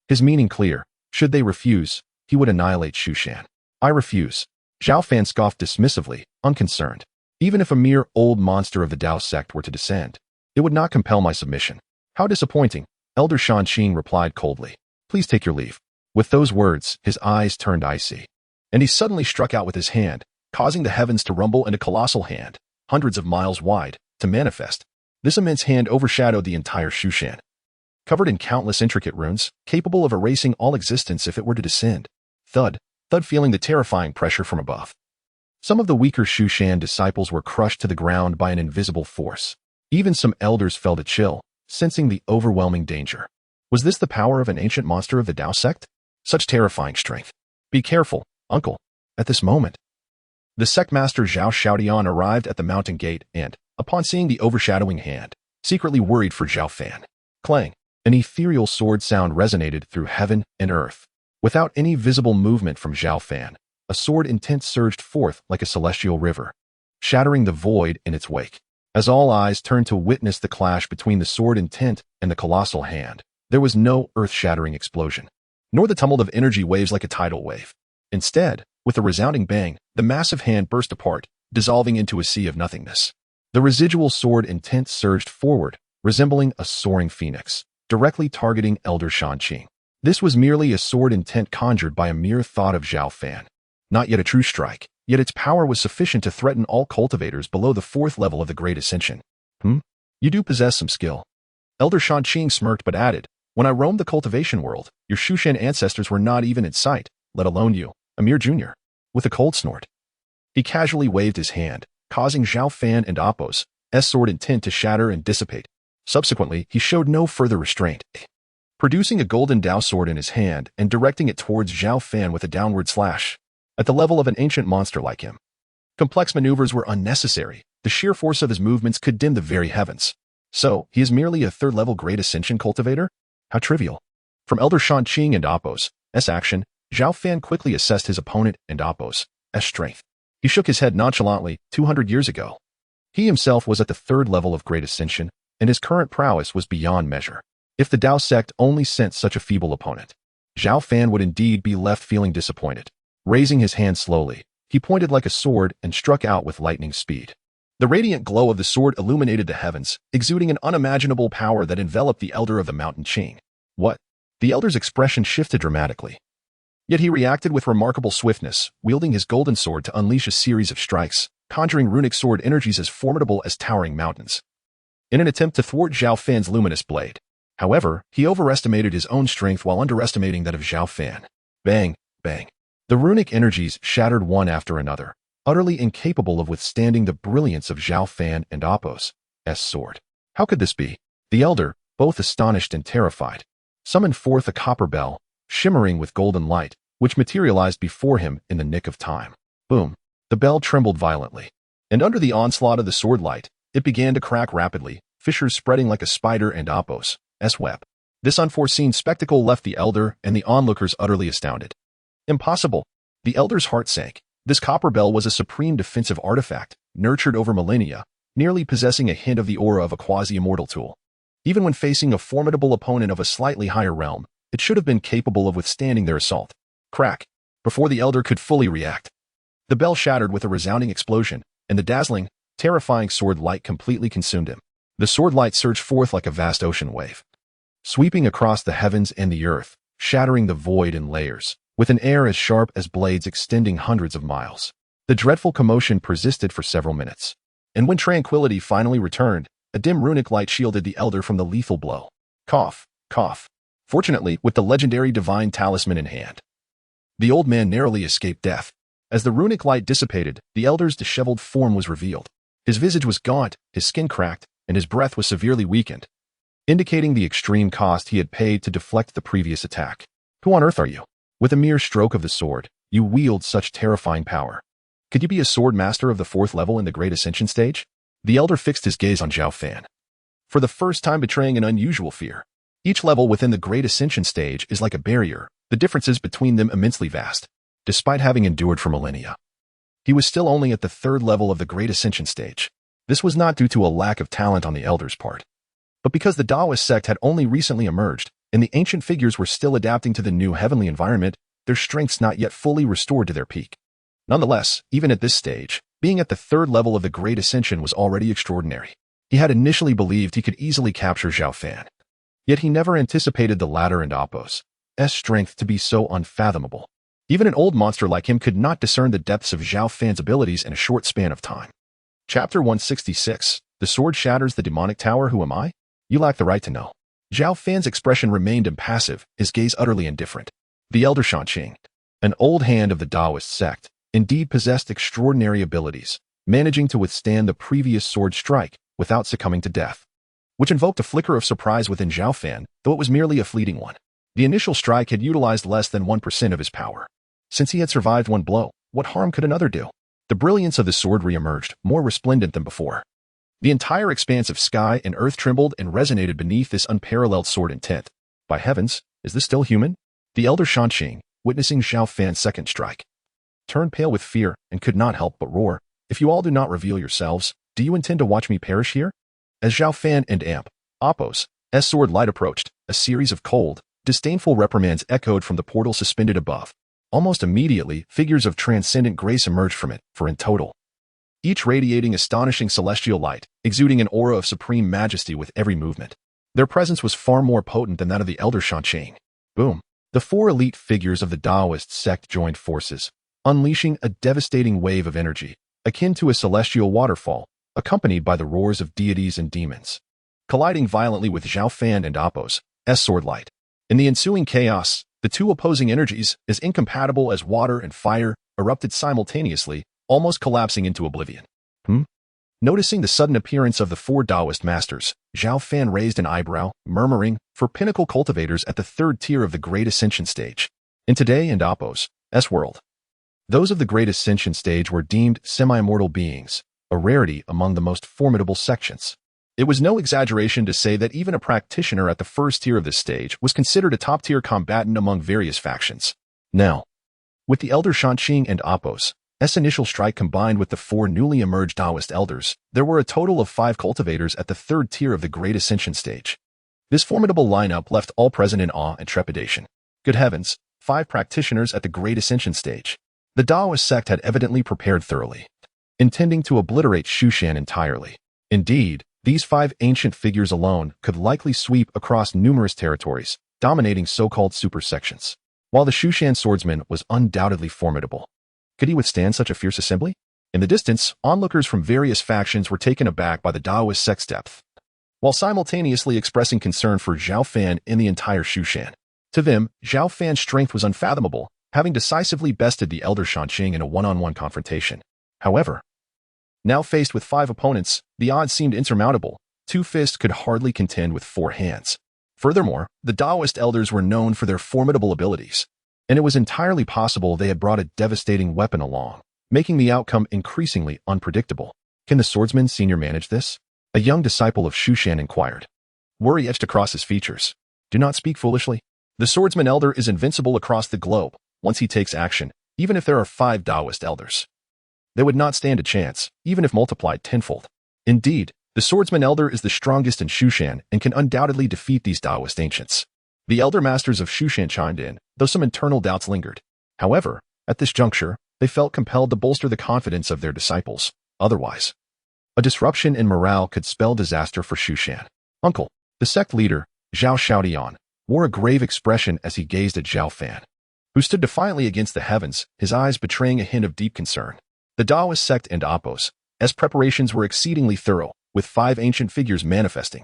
His meaning clear. Should they refuse, he would annihilate Shu Shan. I refuse. Zhao Fan scoffed dismissively, unconcerned. Even if a mere old monster of the Tao sect were to descend, it would not compel my submission. How disappointing, Elder Shan Qing replied coldly. Please take your leave. With those words, his eyes turned icy, and he suddenly struck out with his hand, causing the heavens to rumble and a colossal hand, hundreds of miles wide, to manifest. This immense hand overshadowed the entire Shushan, covered in countless intricate runes, capable of erasing all existence if it were to descend. Thud, thud, feeling the terrifying pressure from above. Some of the weaker Shushan disciples were crushed to the ground by an invisible force. Even some elders felt a chill, sensing the overwhelming danger. Was this the power of an ancient monster of the Dao sect? Such terrifying strength. Be careful, uncle. At this moment, the sect master Zhao Shaodian arrived at the mountain gate and, upon seeing the overshadowing hand, secretly worried for Zhao Fan. Clang. An ethereal sword sound resonated through heaven and earth. Without any visible movement from Zhao Fan, a sword intent surged forth like a celestial river, shattering the void in its wake. As all eyes turned to witness the clash between the sword intent and the colossal hand, there was no earth-shattering explosion, nor the tumult of energy waves like a tidal wave. Instead, with a resounding bang, the massive hand burst apart, dissolving into a sea of nothingness. The residual sword intent surged forward, resembling a soaring phoenix, directly targeting Elder Shanqing. This was merely a sword intent conjured by a mere thought of Zhao Fan. Not yet a true strike, yet its power was sufficient to threaten all cultivators below the 4th level of the Great Ascension. You do possess some skill. Elder Shanqing smirked but added, when I roamed the cultivation world, your Shushan ancestors were not even in sight, let alone you, a mere junior. With a cold snort, he casually waved his hand, causing Zhao Fan and Appo's sword intent to shatter and dissipate. Subsequently, he showed no further restraint, producing a golden Dao sword in his hand and directing it towards Zhao Fan with a downward slash. At the level of an ancient monster like him, complex maneuvers were unnecessary. The sheer force of his movements could dim the very heavens. So, he is merely a 3rd-level Great Ascension cultivator? How trivial. From Elder Shanqing and Appo's action, Zhao Fan quickly assessed his opponent and Appo's strength. He shook his head nonchalantly. 200 years ago, he himself was at the 3rd level of Great Ascension, and his current prowess was beyond measure. If the Dao sect only sent such a feeble opponent, Zhao Fan would indeed be left feeling disappointed. Raising his hand slowly, he pointed like a sword and struck out with lightning speed. The radiant glow of the sword illuminated the heavens, exuding an unimaginable power that enveloped the elder of the mountain Qing. What? The elder's expression shifted dramatically. Yet he reacted with remarkable swiftness, wielding his golden sword to unleash a series of strikes, conjuring runic sword energies as formidable as towering mountains, in an attempt to thwart Zhao Fan's luminous blade. However, he overestimated his own strength while underestimating that of Zhao Fan. Bang, bang. The runic energies shattered one after another, utterly incapable of withstanding the brilliance of Zhao Fan and Appo's sword. How could this be? The elder, both astonished and terrified, summoned forth a copper bell, shimmering with golden light, which materialized before him in the nick of time. Boom. The bell trembled violently, and under the onslaught of the sword light, it began to crack rapidly, fissures spreading like a spider and Appo's web. This unforeseen spectacle left the elder and the onlookers utterly astounded. Impossible. The elder's heart sank. This copper bell was a supreme defensive artifact, nurtured over millennia, nearly possessing a hint of the aura of a quasi-immortal tool. Even when facing a formidable opponent of a slightly higher realm, it should have been capable of withstanding their assault. Crack. Before the elder could fully react, the bell shattered with a resounding explosion, and the dazzling, terrifying sword light completely consumed him. The sword light surged forth like a vast ocean wave, sweeping across the heavens and the earth, shattering the void in layers, with an air as sharp as blades extending hundreds of miles. The dreadful commotion persisted for several minutes, and when tranquility finally returned, a dim runic light shielded the elder from the lethal blow. Cough, cough. Fortunately, with the legendary divine talisman in hand, the old man narrowly escaped death. As the runic light dissipated, the elder's disheveled form was revealed. His visage was gaunt, his skin cracked, and his breath was severely weakened, indicating the extreme cost he had paid to deflect the previous attack. Who on earth are you? With a mere stroke of the sword, you wield such terrifying power. Could you be a sword master of the 4th level in the Great Ascension stage? The elder fixed his gaze on Zhao Fan, for the first time betraying an unusual fear. Each level within the Great Ascension stage is like a barrier, the differences between them immensely vast. Despite having endured for millennia, he was still only at the 3rd level of the Great Ascension stage. This was not due to a lack of talent on the elder's part, but because the Taoist sect had only recently emerged, and the ancient figures were still adapting to the new heavenly environment, their strengths not yet fully restored to their peak. Nonetheless, even at this stage, being at the 3rd level of the Great Ascension was already extraordinary. He had initially believed he could easily capture Zhao Fan, yet he never anticipated the latter and Appo's strength to be so unfathomable. Even an old monster like him could not discern the depths of Zhao Fan's abilities in a short span of time. Chapter 166. The sword shatters the demonic tower. Who am I? You lack the right to know. Zhao Fan's expression remained impassive, his gaze utterly indifferent. The elder Shanqing, an old hand of the Taoist sect, indeed possessed extraordinary abilities, managing to withstand the previous sword strike without succumbing to death, which invoked a flicker of surprise within Zhao Fan, though it was merely a fleeting one. The initial strike had utilized less than 1% of his power. Since he had survived one blow, what harm could another do? The brilliance of the sword reemerged, more resplendent than before. The entire expanse of sky and earth trembled and resonated beneath this unparalleled sword intent. By heavens, is this still human? The elder Shanqing, witnessing Zhao Fan's second strike, turned pale with fear and could not help but roar. If you all do not reveal yourselves, do you intend to watch me perish here? As Zhao Fan and Appo's sword light approached, a series of cold, disdainful reprimands echoed from the portal suspended above. Almost immediately, figures of transcendent grace emerged from it, for in total, each radiating astonishing celestial light, exuding an aura of supreme majesty with every movement. Their presence was far more potent than that of the elder Shanqing. Boom. The four elite figures of the Taoist sect joined forces, unleashing a devastating wave of energy, akin to a celestial waterfall, accompanied by the roars of deities and demons, colliding violently with Zhao Fan and Appo's sword light. In the ensuing chaos, the two opposing energies, as incompatible as water and fire, erupted simultaneously, almost collapsing into oblivion. Noticing the sudden appearance of the four Taoist masters, Zhao Fan raised an eyebrow, murmuring, for pinnacle cultivators at the third tier of the Great Ascension stage. In today and Appo's world, those of the Great Ascension stage were deemed semi-immortal beings, a rarity among the most formidable sections. It was no exaggeration to say that even a practitioner at the first tier of this stage was considered a top-tier combatant among various factions. Now, with the elder Shanqing and Appo's initial strike combined with the four newly emerged Taoist elders, there were a total of 5 cultivators at the third tier of the Great Ascension stage. This formidable lineup left all present in awe and trepidation. Good heavens, 5 practitioners at the Great Ascension stage. The Taoist sect had evidently prepared thoroughly, intending to obliterate Shushan entirely. Indeed, these 5 ancient figures alone could likely sweep across numerous territories, dominating so-called super sections. While the Shushan swordsman was undoubtedly formidable, could he withstand such a fierce assembly? In the distance, onlookers from various factions were taken aback by the Taoist sect's depth, while simultaneously expressing concern for Zhao Fan and the entire Shushan. To them, Zhao Fan's strength was unfathomable, having decisively bested the elder Shanqing in a one-on-one confrontation. However, now faced with 5 opponents, the odds seemed insurmountable. 2 fists could hardly contend with 4 hands. Furthermore, the Taoist elders were known for their formidable abilities, and it was entirely possible they had brought a devastating weapon along, making the outcome increasingly unpredictable. Can the swordsman senior manage this? A young disciple of Shushan inquired. Worry etched across his features. Do not speak foolishly. The swordsman elder is invincible across the globe. Once he takes action, even if there are 5 Taoist elders, they would not stand a chance, even if multiplied tenfold. Indeed, the swordsman elder is the strongest in Shushan and can undoubtedly defeat these Taoist ancients. The elder masters of Shushan chimed in, though some internal doubts lingered. However, at this juncture, they felt compelled to bolster the confidence of their disciples. Otherwise, a disruption in morale could spell disaster for Shushan. Uncle, the sect leader, Zhao Xiaodian, wore a grave expression as he gazed at Zhao Fan, who stood defiantly against the heavens, his eyes betraying a hint of deep concern. The Taoist sect and Appo's preparations were exceedingly thorough, with 5 ancient figures manifesting.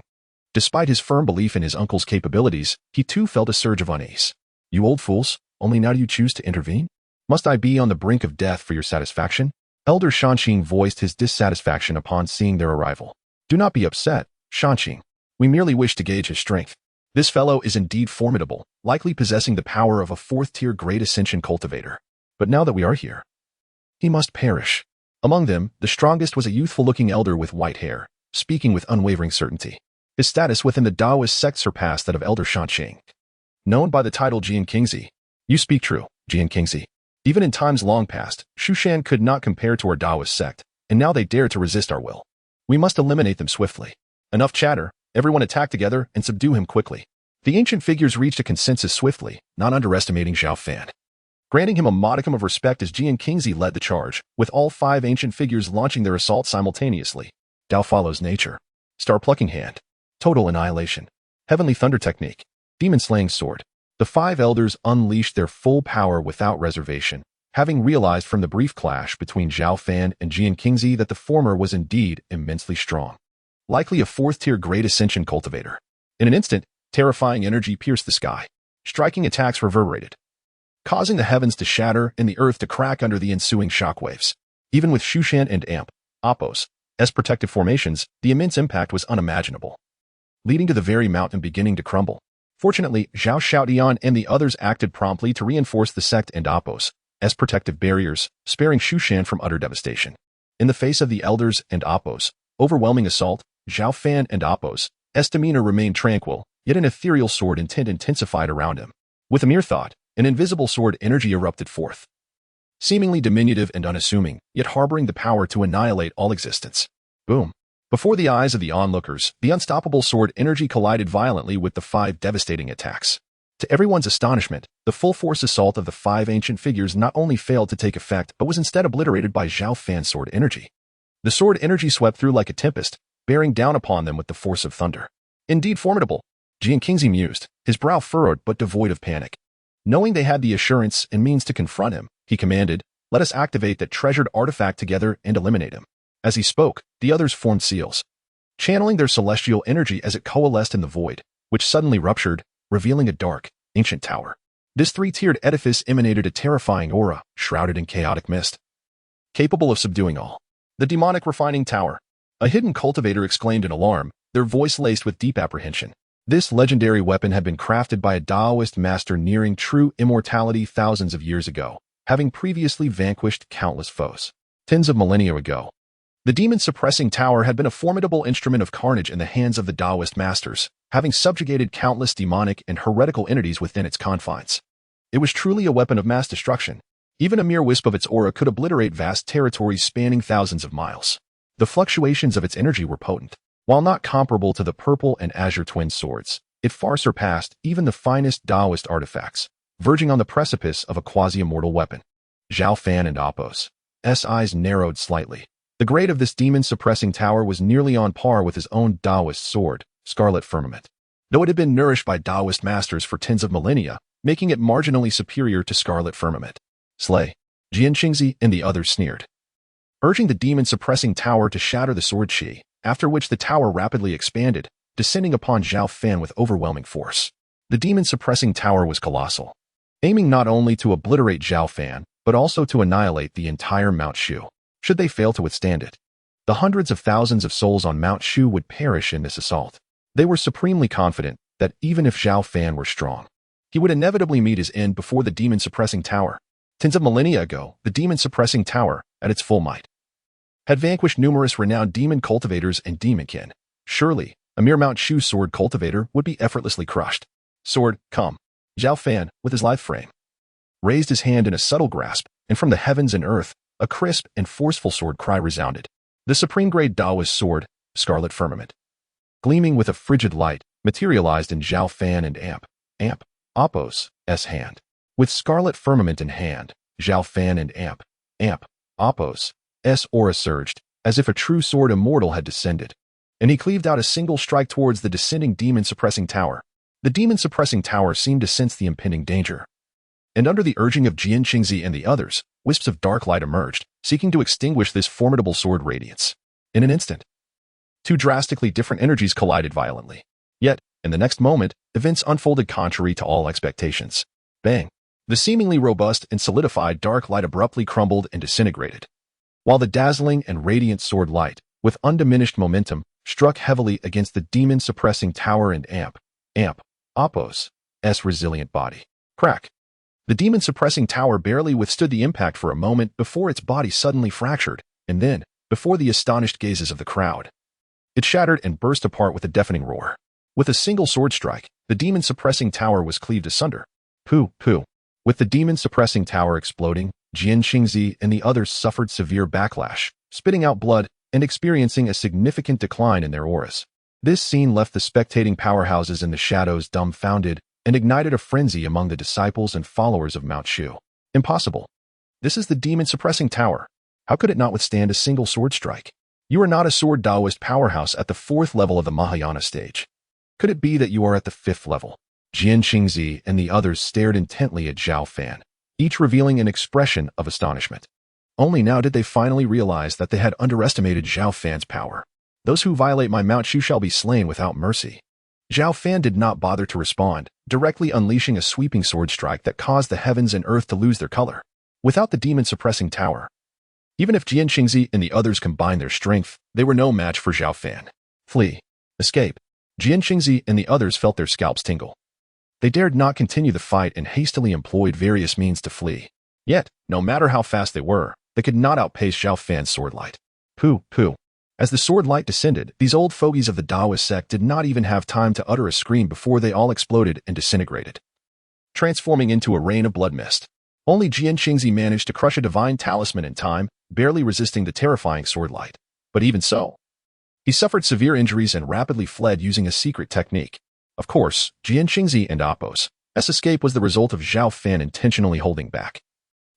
Despite his firm belief in his uncle's capabilities, he too felt a surge of unease. You old fools, only now do you choose to intervene? Must I be on the brink of death for your satisfaction? Elder Shanqing voiced his dissatisfaction upon seeing their arrival. Do not be upset, Shanqing. We merely wish to gauge his strength. This fellow is indeed formidable, likely possessing the power of a 4th-tier Great Ascension cultivator. But now that we are here, he must perish. Among them, the strongest was a youthful-looking elder with white hair, speaking with unwavering certainty. His status within the Taoist sect surpassed that of elder Shanqing, known by the title Jian Qingzi. You speak true, Jian Qingzi. Even in times long past, Shushan could not compare to our Taoist sect, and now they dare to resist our will. We must eliminate them swiftly. Enough chatter, everyone attack together and subdue him quickly. The ancient figures reached a consensus swiftly, not underestimating Zhao Fan, granting him a modicum of respect as Jian Qingzi led the charge, with all 5 ancient figures launching their assault simultaneously. Dao follows nature. Star plucking hand. Total annihilation. Heavenly thunder technique. Demon slaying sword. The five elders unleashed their full power without reservation, having realized from the brief clash between Zhao Fan and Jian Qingzi that the former was indeed immensely strong. Likely a fourth-tier Great Ascension cultivator. In an instant, terrifying energy pierced the sky. Striking attacks reverberated, causing the heavens to shatter and the earth to crack under the ensuing shockwaves. Even with Shushan and Amp, Appos, as protective formations, the immense impact was unimaginable, leading to the very mountain beginning to crumble. Fortunately, Zhao Xiaodian and the others acted promptly to reinforce the sect and Appos as protective barriers, sparing Shushan from utter devastation. In the face of the elders and Appos' overwhelming assault, Zhao Fan and Appos' demeanor remained tranquil, yet an ethereal sword intent intensified around him. With a mere thought, an invisible sword energy erupted forth, seemingly diminutive and unassuming, yet harboring the power to annihilate all existence. Boom. Before the eyes of the onlookers, the unstoppable sword energy collided violently with the five devastating attacks. To everyone's astonishment, the full-force assault of the five ancient figures not only failed to take effect but was instead obliterated by Zhao Fan's sword energy. The sword energy swept through like a tempest, bearing down upon them with the force of thunder. Indeed formidable, Jian Qingzi mused, his brow furrowed but devoid of panic. Knowing they had the assurance and means to confront him, he commanded, "Let us activate that treasured artifact together and eliminate him." As he spoke, the others formed seals, channeling their celestial energy as it coalesced in the void, which suddenly ruptured, revealing a dark, ancient tower. This three-tiered edifice emanated a terrifying aura, shrouded in chaotic mist, capable of subduing all. The demonic refining tower. A hidden cultivator exclaimed in alarm, their voice laced with deep apprehension. This legendary weapon had been crafted by a Taoist master nearing true immortality thousands of years ago, having previously vanquished countless foes. Tens of millennia ago, the demon-suppressing tower had been a formidable instrument of carnage in the hands of the Taoist masters, having subjugated countless demonic and heretical entities within its confines. It was truly a weapon of mass destruction. Even a mere wisp of its aura could obliterate vast territories spanning thousands of miles. The fluctuations of its energy were potent. While not comparable to the purple and azure twin swords, it far surpassed even the finest Taoist artifacts, verging on the precipice of a quasi-immortal weapon. Zhao Fan and Appos' eyes narrowed slightly. The grade of this demon-suppressing tower was nearly on par with his own Taoist sword, Scarlet Firmament, though it had been nourished by Taoist masters for tens of millennia, making it marginally superior to Scarlet Firmament. Slay. Jian Qingzi and the others sneered, urging the demon-suppressing tower to shatter the sword chi, after which the tower rapidly expanded, descending upon Zhao Fan with overwhelming force. The demon-suppressing tower was colossal, aiming not only to obliterate Zhao Fan, but also to annihilate the entire Mount Shu. Should they fail to withstand it, the hundreds of thousands of souls on Mount Shu would perish in this assault. They were supremely confident that even if Zhao Fan were strong, he would inevitably meet his end before the demon-suppressing tower. Tens of millennia ago, the demon-suppressing tower, at its full might, had vanquished numerous renowned demon cultivators and demonkin. Surely, a mere Mount Shu sword cultivator would be effortlessly crushed. Sword, come. Zhao Fan, with his lithe frame, raised his hand in a subtle grasp, and from the heavens and earth, a crisp and forceful sword cry resounded. The supreme-grade Taoist sword, Scarlet Firmament, gleaming with a frigid light, materialized in Zhao Fan and Appos' hand. With Scarlet Firmament in hand, Zhao Fan and Appos' aura surged, as if a true sword immortal had descended, and he cleaved out a single strike towards the descending demon-suppressing tower. The demon-suppressing tower seemed to sense the impending danger, and under the urging of Jian Qingzi and the others, wisps of dark light emerged, seeking to extinguish this formidable sword radiance. In an instant, two drastically different energies collided violently. Yet, in the next moment, events unfolded contrary to all expectations. Bang! The seemingly robust and solidified dark light abruptly crumbled and disintegrated, while the dazzling and radiant sword light, with undiminished momentum, struck heavily against the demon-suppressing tower and Appos' resilient body. Crack! The demon-suppressing tower barely withstood the impact for a moment before its body suddenly fractured, and then, before the astonished gazes of the crowd, it shattered and burst apart with a deafening roar. With a single sword strike, the demon-suppressing tower was cleaved asunder. Pooh. With the demon-suppressing tower exploding, Jian Qingzi and the others suffered severe backlash, spitting out blood and experiencing a significant decline in their auras. This scene left the spectating powerhouses in the shadows dumbfounded and ignited a frenzy among the disciples and followers of Mount Shu. Impossible. This is the demon-suppressing tower. How could it not withstand a single sword strike? You are not a sword Taoist powerhouse at the 4th level of the Mahayana stage. Could it be that you are at the 5th level? Jian Qingzi and the others stared intently at Zhao Fan, each revealing an expression of astonishment. Only now did they finally realize that they had underestimated Zhao Fan's power. Those who violate my Mount Shu shall be slain without mercy. Zhao Fan did not bother to respond, directly unleashing a sweeping sword strike that caused the heavens and earth to lose their color. Without the demon-suppressing tower, even if Jian Qingzi and the others combined their strength, they were no match for Zhao Fan. Flee. Escape. Jian Qingzi and the others felt their scalps tingle. They dared not continue the fight and hastily employed various means to flee. Yet, no matter how fast they were, they could not outpace Zhao Fan's sword light. Pooh, pooh. As the sword light descended, these old fogies of the Taoist sect did not even have time to utter a scream before they all exploded and disintegrated, transforming into a rain of blood mist. Only Jian Qingzi managed to crush a divine talisman in time, barely resisting the terrifying sword light. But even so, he suffered severe injuries and rapidly fled using a secret technique. Of course, Jian Qingzi and Appo's escape was the result of Zhao Fan intentionally holding back.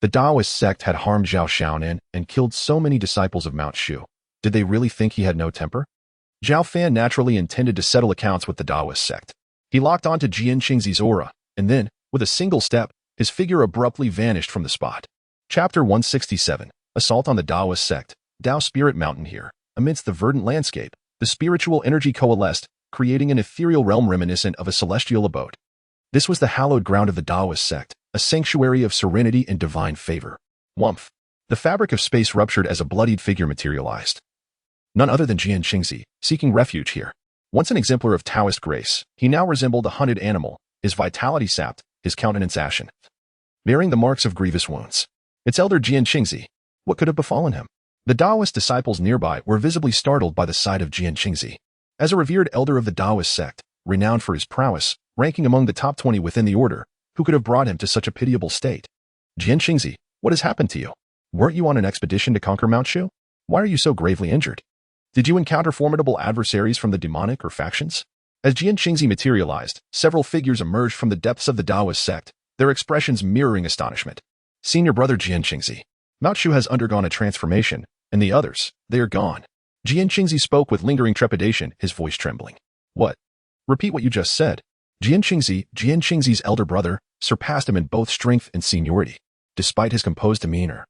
The Taoist sect had harmed Zhao Xiaonan and killed so many disciples of Mount Shu. Did they really think he had no temper? Zhao Fan naturally intended to settle accounts with the Taoist sect. He locked onto Jian Qingzi's aura, and then, with a single step, his figure abruptly vanished from the spot. Chapter 167. Assault on the Taoist sect. Tao Spirit Mountain here. Amidst the verdant landscape, the spiritual energy coalesced, creating an ethereal realm reminiscent of a celestial abode. This was the hallowed ground of the Taoist sect, a sanctuary of serenity and divine favor. Whumph. The fabric of space ruptured as a bloodied figure materialized. None other than Jian Qingzi, seeking refuge here. Once an exemplar of Taoist grace, he now resembled a hunted animal, his vitality sapped, his countenance ashen, bearing the marks of grievous wounds. Its elder Jian Qingzi. What could have befallen him? The Taoist disciples nearby were visibly startled by the sight of Jian Qingzi. As a revered elder of the Taoist sect, renowned for his prowess, ranking among the top 20 within the order, who could have brought him to such a pitiable state? Jian Qingzi, what has happened to you? Weren't you on an expedition to conquer Mount Shu? Why are you so gravely injured? Did you encounter formidable adversaries from the demonic or factions? As Jian Qingzi materialized, several figures emerged from the depths of the Taoist sect, their expressions mirroring astonishment. Senior brother Jian Qingzi. Mount Shu has undergone a transformation, and the others, they are gone. Jian Qingzi spoke with lingering trepidation, his voice trembling. What? Repeat what you just said. Jian Qingzi's elder brother, surpassed him in both strength and seniority, despite his composed demeanor.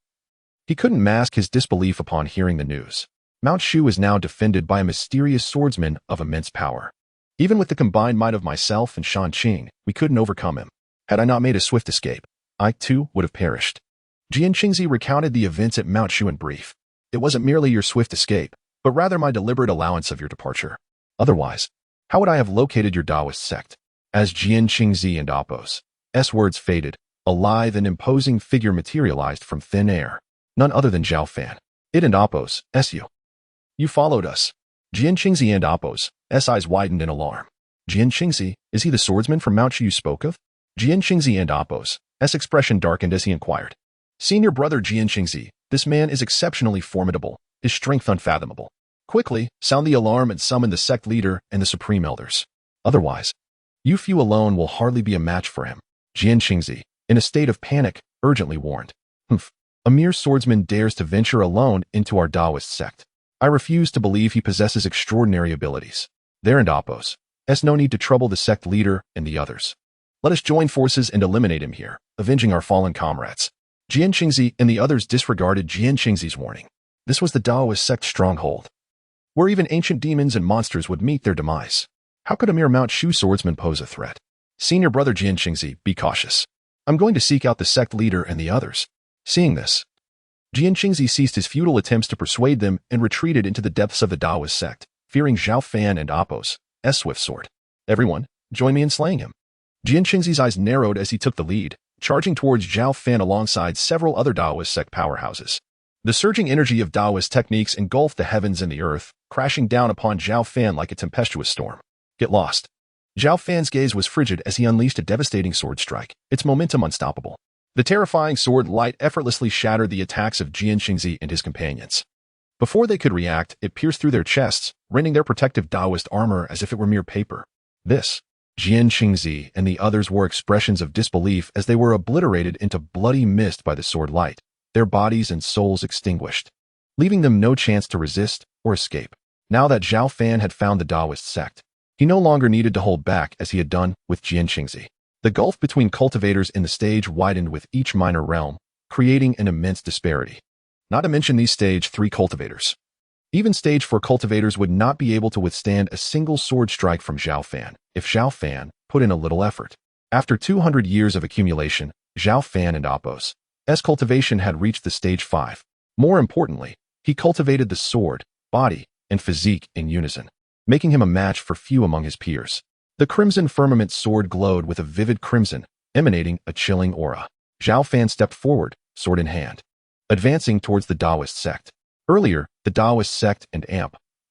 He couldn't mask his disbelief upon hearing the news. Mount Shu is now defended by a mysterious swordsman of immense power. Even with the combined might of myself and Shan Qing, we couldn't overcome him. Had I not made a swift escape, I too would have perished. Jian Qingzi recounted the events at Mount Shu in brief. It wasn't merely your swift escape, but rather my deliberate allowance of your departure. Otherwise, how would I have located your Taoist sect? As Jian Qingzi and Appo's words faded, a lithe and imposing figure materialized from thin air. None other than Zhao Fan. It and Appo's You followed us. Jian Qingzi and Appo's eyes widened in alarm. Jian Qingzi, is he the swordsman from Mount Shu you spoke of? Jian Qingzi and Appo's expression darkened as he inquired. Senior brother Jian Qingzi, this man is exceptionally formidable, his strength unfathomable. Quickly, sound the alarm and summon the sect leader and the supreme elders. Otherwise, you few alone will hardly be a match for him. Jian Qingzi, in a state of panic, urgently warned. Humph. A mere swordsman dares to venture alone into our Taoist sect. I refuse to believe he possesses extraordinary abilities. There and Appo's. No need to trouble the sect leader and the others. Let us join forces and eliminate him here, avenging our fallen comrades. Jian Qingzi and the others disregarded Jian Qingzi's warning. This was the Taoist sect stronghold, where even ancient demons and monsters would meet their demise. How could a mere Mount Shu swordsman pose a threat? Senior brother Jian Qingzi, be cautious. I'm going to seek out the sect leader and the others. Seeing this, Jian Qingzi ceased his futile attempts to persuade them and retreated into the depths of the Taoist sect, fearing Zhao Fan and Appo's swift sword. Everyone, join me in slaying him. Jian Qingzi's eyes narrowed as he took the lead, charging towards Zhao Fan alongside several other Taoist sect powerhouses. The surging energy of Taoist techniques engulfed the heavens and the earth, crashing down upon Zhao Fan like a tempestuous storm. Get lost. Zhao Fan's gaze was frigid as he unleashed a devastating sword strike, its momentum unstoppable. The terrifying sword light effortlessly shattered the attacks of Jian Qingzi and his companions. Before they could react, it pierced through their chests, rending their protective Taoist armor as if it were mere paper. This, Jian Qingzi and the others wore expressions of disbelief as they were obliterated into bloody mist by the sword light, their bodies and souls extinguished, leaving them no chance to resist or escape. Now that Zhao Fan had found the Taoist sect, He no longer needed to hold back as he had done with Jianqingzi. The gulf between cultivators in the stage widened with each minor realm, creating an immense disparity. Not to mention these stage 3 cultivators. Even stage 4 cultivators would not be able to withstand a single sword strike from Zhao Fan if Zhao Fan put in a little effort. After 200 years of accumulation, Zhao Fan and Appo's cultivation had reached the stage 5. More importantly, he cultivated the sword, body, and physique in unison, making him a match for few among his peers. The crimson firmament sword glowed with a vivid crimson, emanating a chilling aura. Zhao Fan stepped forward, sword in hand, advancing towards the Taoist sect. Earlier, the Taoist sect and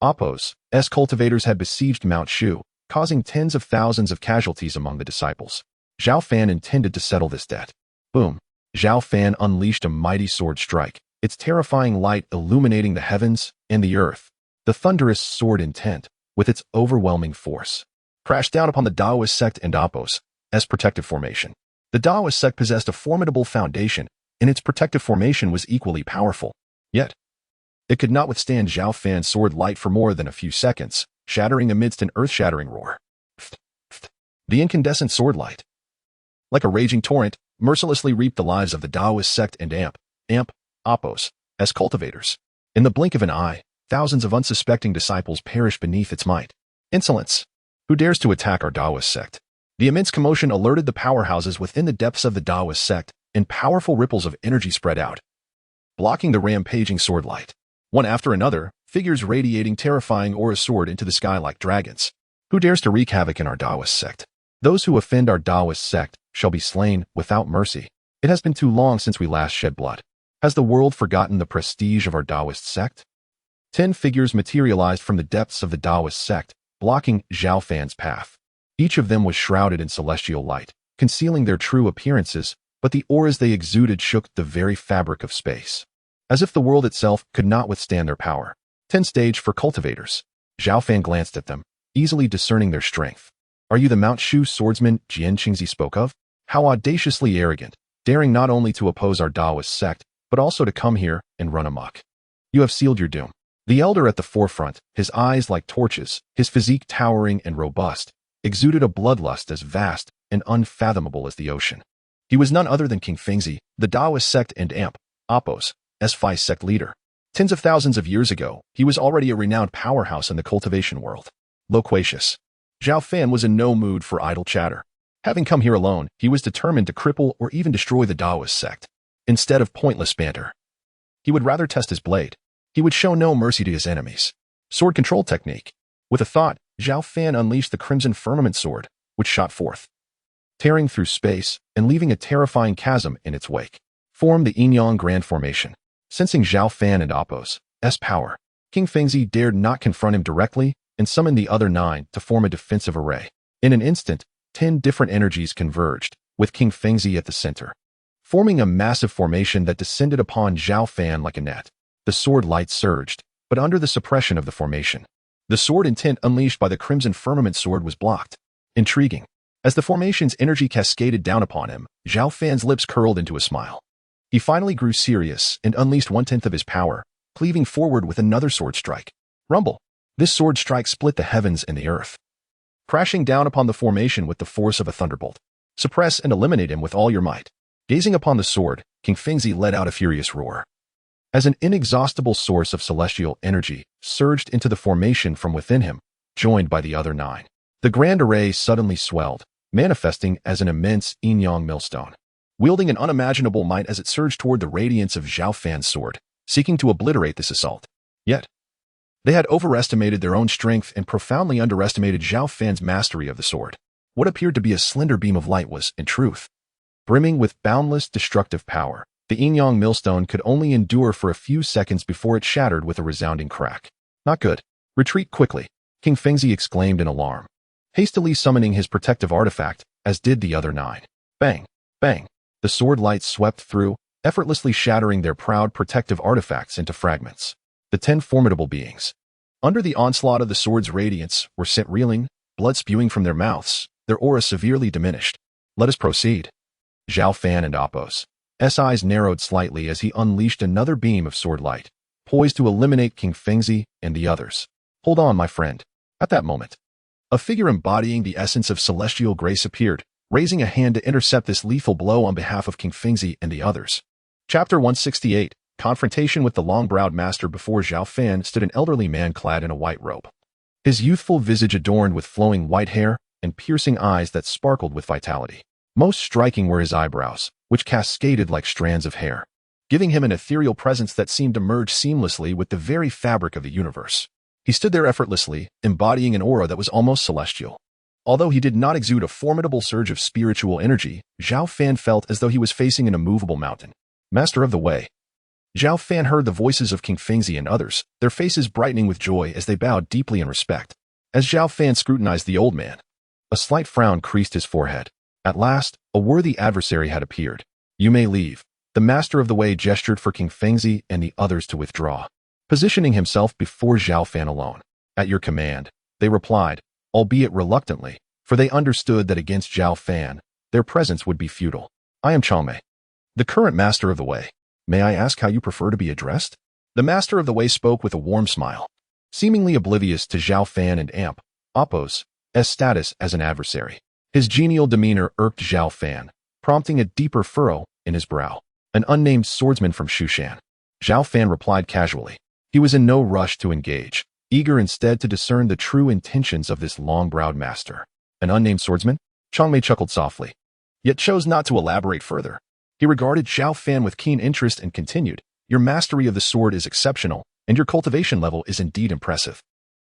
Appo's cultivators had besieged Mount Shu, causing tens of thousands of casualties among the disciples. Zhao Fan intended to settle this debt. Boom! Zhao Fan unleashed a mighty sword strike, its terrifying light illuminating the heavens and the earth. The thunderous sword intent, with its overwhelming force, crashed down upon the Taoist sect and Appo's protective formation. The Taoist sect possessed a formidable foundation, and its protective formation was equally powerful. Yet, it could not withstand Zhao Fan's sword light for more than a few seconds, shattering amidst an earth-shattering roar. The incandescent sword light, like a raging torrent, mercilessly reaped the lives of the Taoist sect and Appo's cultivators. In the blink of an eye, thousands of unsuspecting disciples perished beneath its might. Insolence! Who dares to attack our Taoist sect? The immense commotion alerted the powerhouses within the depths of the Taoist sect, and powerful ripples of energy spread out, blocking the rampaging sword light. One after another, figures radiating terrifying auras soared into the sky like dragons. Who dares to wreak havoc in our Taoist sect? Those who offend our Taoist sect shall be slain without mercy. It has been too long since we last shed blood. Has the world forgotten the prestige of our Taoist sect? 10 figures materialized from the depths of the Taoist sect, blocking Zhao Fan's path. Each of them was shrouded in celestial light, concealing their true appearances, but the auras they exuded shook the very fabric of space, as if the world itself could not withstand their power. 10 stage for cultivators. Zhao Fan glanced at them, easily discerning their strength. Are you the Mount Shu swordsman Jianqingzi spoke of? How audaciously arrogant, daring not only to oppose our Taoist sect, but also to come here and run amok. You have sealed your doom. The elder at the forefront, his eyes like torches, his physique towering and robust, exuded a bloodlust as vast and unfathomable as the ocean. He was none other than King Fengzi, the Taoist sect and Appo's sect leader. Tens of thousands of years ago, he was already a renowned powerhouse in the cultivation world. Loquacious. Zhao Fan was in no mood for idle chatter. Having come here alone, he was determined to cripple or even destroy the Taoist sect. Instead of pointless banter, he would rather test his blade. He would show no mercy to his enemies. Sword control technique. With a thought, Zhao Fan unleashed the crimson firmament sword, which shot forth, tearing through space and leaving a terrifying chasm in its wake. Formed the Yin-Yang Grand Formation. Sensing Zhao Fan and Appo's power, King Fengzi dared not confront him directly and summoned the other 9 to form a defensive array. In an instant, 10 different energies converged, with King Fengzi at the center, forming a massive formation that descended upon Zhao Fan like a net. The sword light surged, but under the suppression of the formation, the sword intent unleashed by the crimson firmament sword was blocked. Intriguing. As the formation's energy cascaded down upon him, Zhao Fan's lips curled into a smile. He finally grew serious and unleashed 1/10 of his power, cleaving forward with another sword strike. Rumble. This sword strike split the heavens and the earth, crashing down upon the formation with the force of a thunderbolt. Suppress and eliminate him with all your might. Gazing upon the sword, King Fengzi let out a furious roar, as an inexhaustible source of celestial energy surged into the formation from within him, joined by the other 9. The grand array suddenly swelled, manifesting as an immense yin-yang millstone, wielding an unimaginable might as it surged toward the radiance of Zhao Fan's sword, seeking to obliterate this assault. Yet, they had overestimated their own strength and profoundly underestimated Zhao Fan's mastery of the sword. What appeared to be a slender beam of light was, in truth, brimming with boundless destructive power. The yin-yang millstone could only endure for a few seconds before it shattered with a resounding crack. Not good. Retreat quickly, King Fengzi exclaimed in alarm, hastily summoning his protective artifact, as did the other 9. Bang! Bang! The sword light swept through, effortlessly shattering their proud protective artifacts into fragments. The 10 formidable beings, under the onslaught of the sword's radiance, were sent reeling, blood spewing from their mouths, their aura severely diminished. Let us proceed. Zhao Fan and Appo's eyes narrowed slightly as he unleashed another beam of sword light, poised to eliminate King Fengzi and the others. Hold on, my friend. At that moment, A figure embodying the essence of celestial grace appeared, raising a hand to intercept this lethal blow on behalf of King Fengzi and the others. Chapter 168, Confrontation with the Long-Browed Master. Before Zhao Fan stood an elderly man clad in a white robe. His youthful visage adorned with flowing white hair and piercing eyes that sparkled with vitality. Most striking were his eyebrows, which cascaded like strands of hair, giving him an ethereal presence that seemed to merge seamlessly with the very fabric of the universe. He stood there effortlessly, embodying an aura that was almost celestial. Although he did not exude a formidable surge of spiritual energy, Zhao Fan felt as though he was facing an immovable mountain. Master of the Way. Zhao Fan heard the voices of King Fengzi and others, their faces brightening with joy as they bowed deeply in respect. As Zhao Fan scrutinized the old man, a slight frown creased his forehead. At last, a worthy adversary had appeared. You may leave. The Master of the Way gestured for King Fengzi and the others to withdraw, positioning himself before Zhao Fan alone. At your command, they replied, albeit reluctantly, for they understood that against Zhao Fan, their presence would be futile. I am Changmei, the current Master of the Way. May I ask how you prefer to be addressed? The Master of the Way spoke with a warm smile, seemingly oblivious to Zhao Fan and Appo's status as an adversary. His genial demeanor irked Zhao Fan, prompting a deeper furrow in his brow. An unnamed swordsman from Shushan. Zhao Fan replied casually. He was in no rush to engage, eager instead to discern the true intentions of this long-browed master. An unnamed swordsman? Changmei chuckled softly, yet chose not to elaborate further. He regarded Zhao Fan with keen interest and continued, your mastery of the sword is exceptional, and your cultivation level is indeed impressive.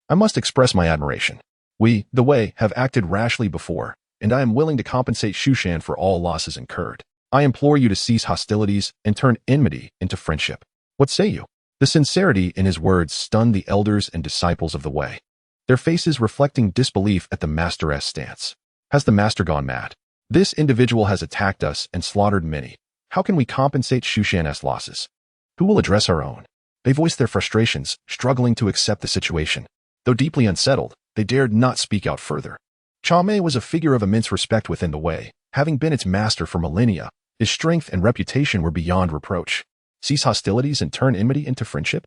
I must express my admiration. We, the Way, have acted rashly before, and I am willing to compensate Shushan for all losses incurred. I implore you to cease hostilities and turn enmity into friendship. What say you? The sincerity in his words stunned the elders and disciples of the Way, their faces reflecting disbelief at the Master's stance. Has the Master gone mad? This individual has attacked us and slaughtered many. How can we compensate Shushan's losses? Who will address our own? They voiced their frustrations, struggling to accept the situation. Though deeply unsettled, they dared not speak out further. Changmei was a figure of immense respect within the Way, having been its master for millennia. His strength and reputation were beyond reproach. Cease hostilities and turn enmity into friendship?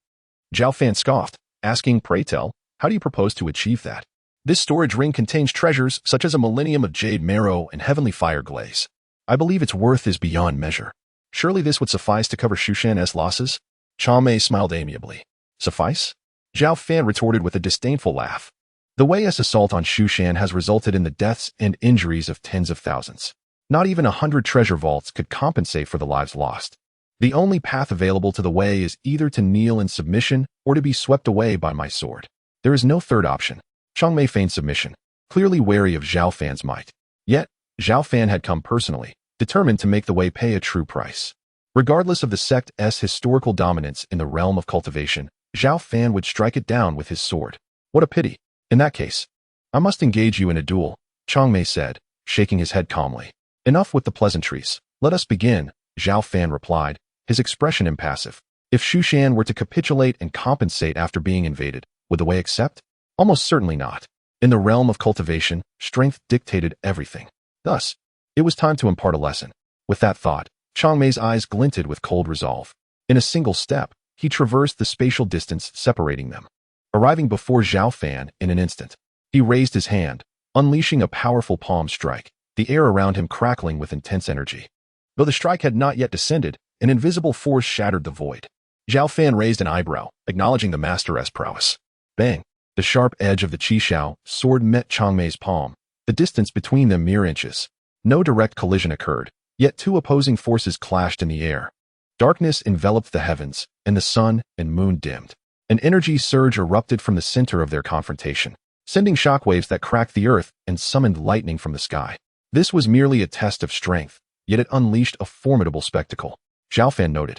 Zhao Fan scoffed, asking, pray tell, how do you propose to achieve that? This storage ring contains treasures such as a millennium of jade marrow and heavenly fire glaze. I believe its worth is beyond measure. Surely this would suffice to cover Shushan's losses? Changmei smiled amiably. Suffice? Zhao Fan retorted with a disdainful laugh. The Way's assault on Shushan has resulted in the deaths and injuries of tens of thousands. Not even 100 treasure vaults could compensate for the lives lost. The only path available to the Way is either to kneel in submission or to be swept away by my sword. There is no third option. Changmei feigned submission, clearly wary of Zhao Fan's might. Yet, Zhao Fan had come personally, determined to make the Way pay a true price. Regardless of the sect's historical dominance in the realm of cultivation, Zhao Fan would strike it down with his sword. What a pity. In that case, I must engage you in a duel, Changmei said, shaking his head calmly. Enough with the pleasantries. Let us begin, Zhao Fan replied, his expression impassive. If Shushan were to capitulate and compensate after being invaded, would the Way accept? Almost certainly not. In the realm of cultivation, strength dictated everything. Thus, it was time to impart a lesson. With that thought, Changmei's eyes glinted with cold resolve. In a single step, he traversed the spatial distance separating them, arriving before Zhao Fan in an instant. He raised his hand, unleashing a powerful palm strike, the air around him crackling with intense energy. Though the strike had not yet descended, an invisible force shattered the void. Zhao Fan raised an eyebrow, acknowledging the Master's prowess. Bang! The sharp edge of the Qishao sword met Changmei's palm, the distance between them mere inches. No direct collision occurred, yet two opposing forces clashed in the air. Darkness enveloped the heavens, and the sun and moon dimmed. An energy surge erupted from the center of their confrontation, sending shockwaves that cracked the earth and summoned lightning from the sky. This was merely a test of strength, yet it unleashed a formidable spectacle. Zhao Fan noted.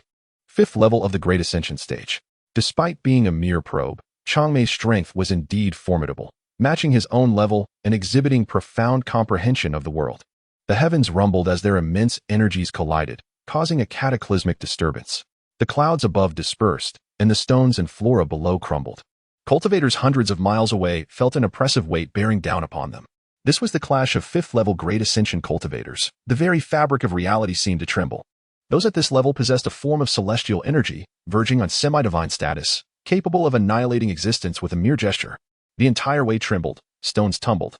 5th level of the Great Ascension stage. Despite being a mere probe, Changmei's strength was indeed formidable, matching his own level and exhibiting profound comprehension of the world. The heavens rumbled as their immense energies collided, causing a cataclysmic disturbance. The clouds above dispersed, and the stones and flora below crumbled. Cultivators hundreds of miles away felt an oppressive weight bearing down upon them. This was the clash of 5th-level Great Ascension cultivators. The very fabric of reality seemed to tremble. Those at this level possessed a form of celestial energy, verging on semi-divine status, capable of annihilating existence with a mere gesture. The entire way trembled, stones tumbled,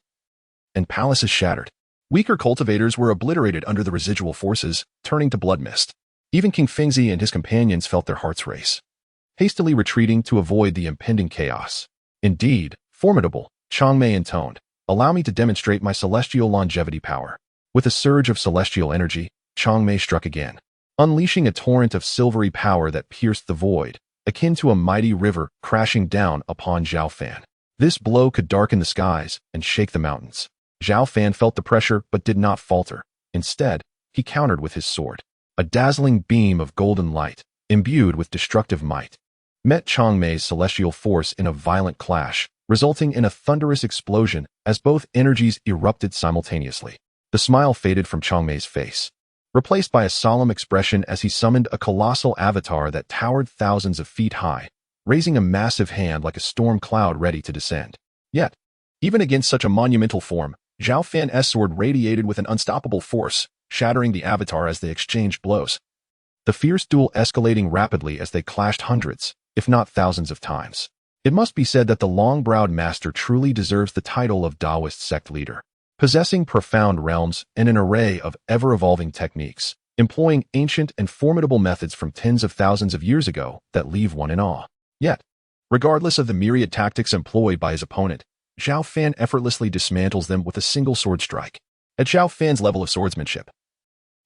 and palaces shattered. Weaker cultivators were obliterated under the residual forces, turning to blood mist. Even King Fengzi and his companions felt their hearts race, hastily retreating to avoid the impending chaos. Indeed, formidable, Changmei intoned. Allow me to demonstrate my celestial longevity power. With a surge of celestial energy, Changmei struck again, unleashing a torrent of silvery power that pierced the void, akin to a mighty river crashing down upon Zhao Fan. This blow could darken the skies and shake the mountains. Zhao Fan felt the pressure but did not falter. Instead, he countered with his sword. A dazzling beam of golden light, imbued with destructive might, met Changmei's celestial force in a violent clash, resulting in a thunderous explosion as both energies erupted simultaneously. The smile faded from Changmei's face, replaced by a solemn expression as he summoned a colossal avatar that towered thousands of feet high, raising a massive hand like a storm cloud ready to descend. Yet, even against such a monumental form, Zhao Fan's sword radiated with an unstoppable force, shattering the avatar as they exchanged blows. The fierce duel escalating rapidly as they clashed hundreds, if not thousands of times. It must be said that the long-browed master truly deserves the title of Taoist sect leader, possessing profound realms and an array of ever-evolving techniques, employing ancient and formidable methods from tens of thousands of years ago that leave one in awe. Yet, regardless of the myriad tactics employed by his opponent, Zhao Fan effortlessly dismantles them with a single sword strike. At Zhao Fan's level of swordsmanship,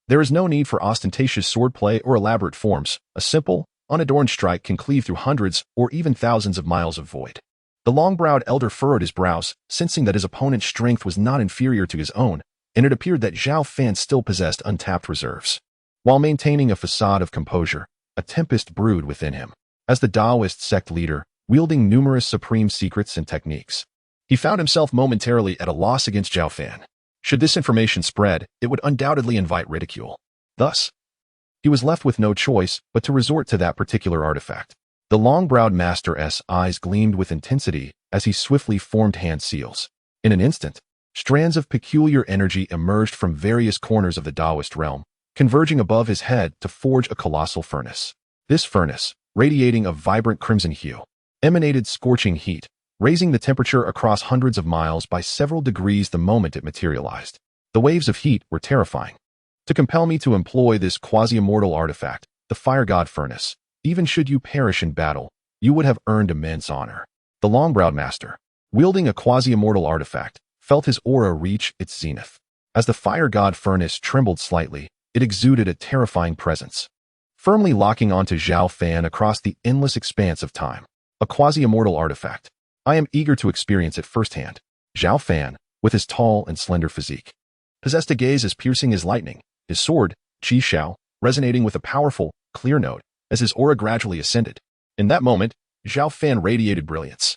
there is no need for ostentatious swordplay or elaborate forms. A simple, unadorned strike can cleave through hundreds or even thousands of miles of void. The long-browed elder furrowed his brows, sensing that his opponent's strength was not inferior to his own, and it appeared that Zhao Fan still possessed untapped reserves. While maintaining a facade of composure, a tempest brewed within him. As the Taoist sect leader, wielding numerous supreme secrets and techniques, he found himself momentarily at a loss against Zhao Fan. Should this information spread, it would undoubtedly invite ridicule. Thus, he was left with no choice but to resort to that particular artifact. The long-browed master's eyes gleamed with intensity as he swiftly formed hand seals. In an instant, strands of peculiar energy emerged from various corners of the Taoist realm, converging above his head to forge a colossal furnace. This furnace, radiating a vibrant crimson hue, emanated scorching heat, raising the temperature across hundreds of miles by several degrees the moment it materialized. The waves of heat were terrifying. To compel me to employ this quasi-immortal artifact, the fire god furnace, even should you perish in battle, you would have earned immense honor. The long-browed master, wielding a quasi-immortal artifact, felt his aura reach its zenith. As the fire god furnace trembled slightly, it exuded a terrifying presence, firmly locking onto Zhao Fan across the endless expanse of time. A quasi-immortal artifact. I am eager to experience it firsthand. Zhao Fan, with his tall and slender physique, possessed a gaze as piercing as lightning, his sword, Qi Xiao, resonating with a powerful, clear note as his aura gradually ascended. In that moment, Zhao Fan radiated brilliance.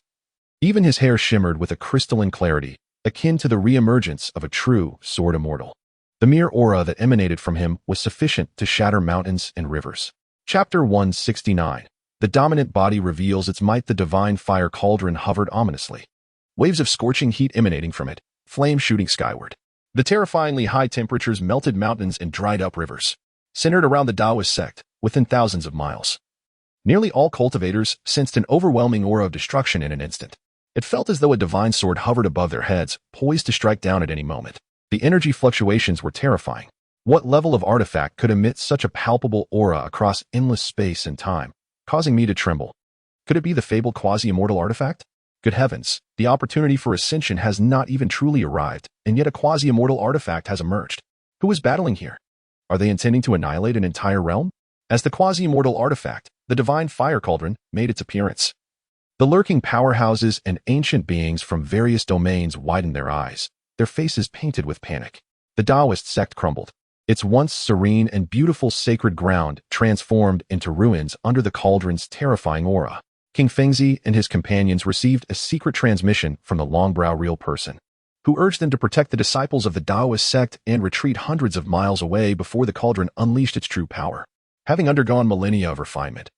Even his hair shimmered with a crystalline clarity, akin to the re-emergence of a true sword immortal. The mere aura that emanated from him was sufficient to shatter mountains and rivers. Chapter 169. The dominant body reveals its might. The divine fire cauldron hovered ominously, waves of scorching heat emanating from it, flames shooting skyward. The terrifyingly high temperatures melted mountains and dried up rivers, centered around the Taoist sect, within thousands of miles. Nearly all cultivators sensed an overwhelming aura of destruction in an instant. It felt as though a divine sword hovered above their heads, poised to strike down at any moment. The energy fluctuations were terrifying. What level of artifact could emit such a palpable aura across endless space and time, causing me to tremble? Could it be the fabled quasi-immortal artifact? Good heavens, the opportunity for ascension has not even truly arrived, and yet a quasi-immortal artifact has emerged. Who is battling here? Are they intending to annihilate an entire realm? As the quasi-immortal artifact, the divine fire cauldron, made its appearance, the lurking powerhouses and ancient beings from various domains widened their eyes, their faces painted with panic. The Taoist sect crumbled. Its once serene and beautiful sacred ground transformed into ruins under the cauldron's terrifying aura. King Fengzi and his companions received a secret transmission from the long-brow real person, who urged them to protect the disciples of the Taoist sect and retreat hundreds of miles away before the cauldron unleashed its true power. Having undergone millennia of refinement,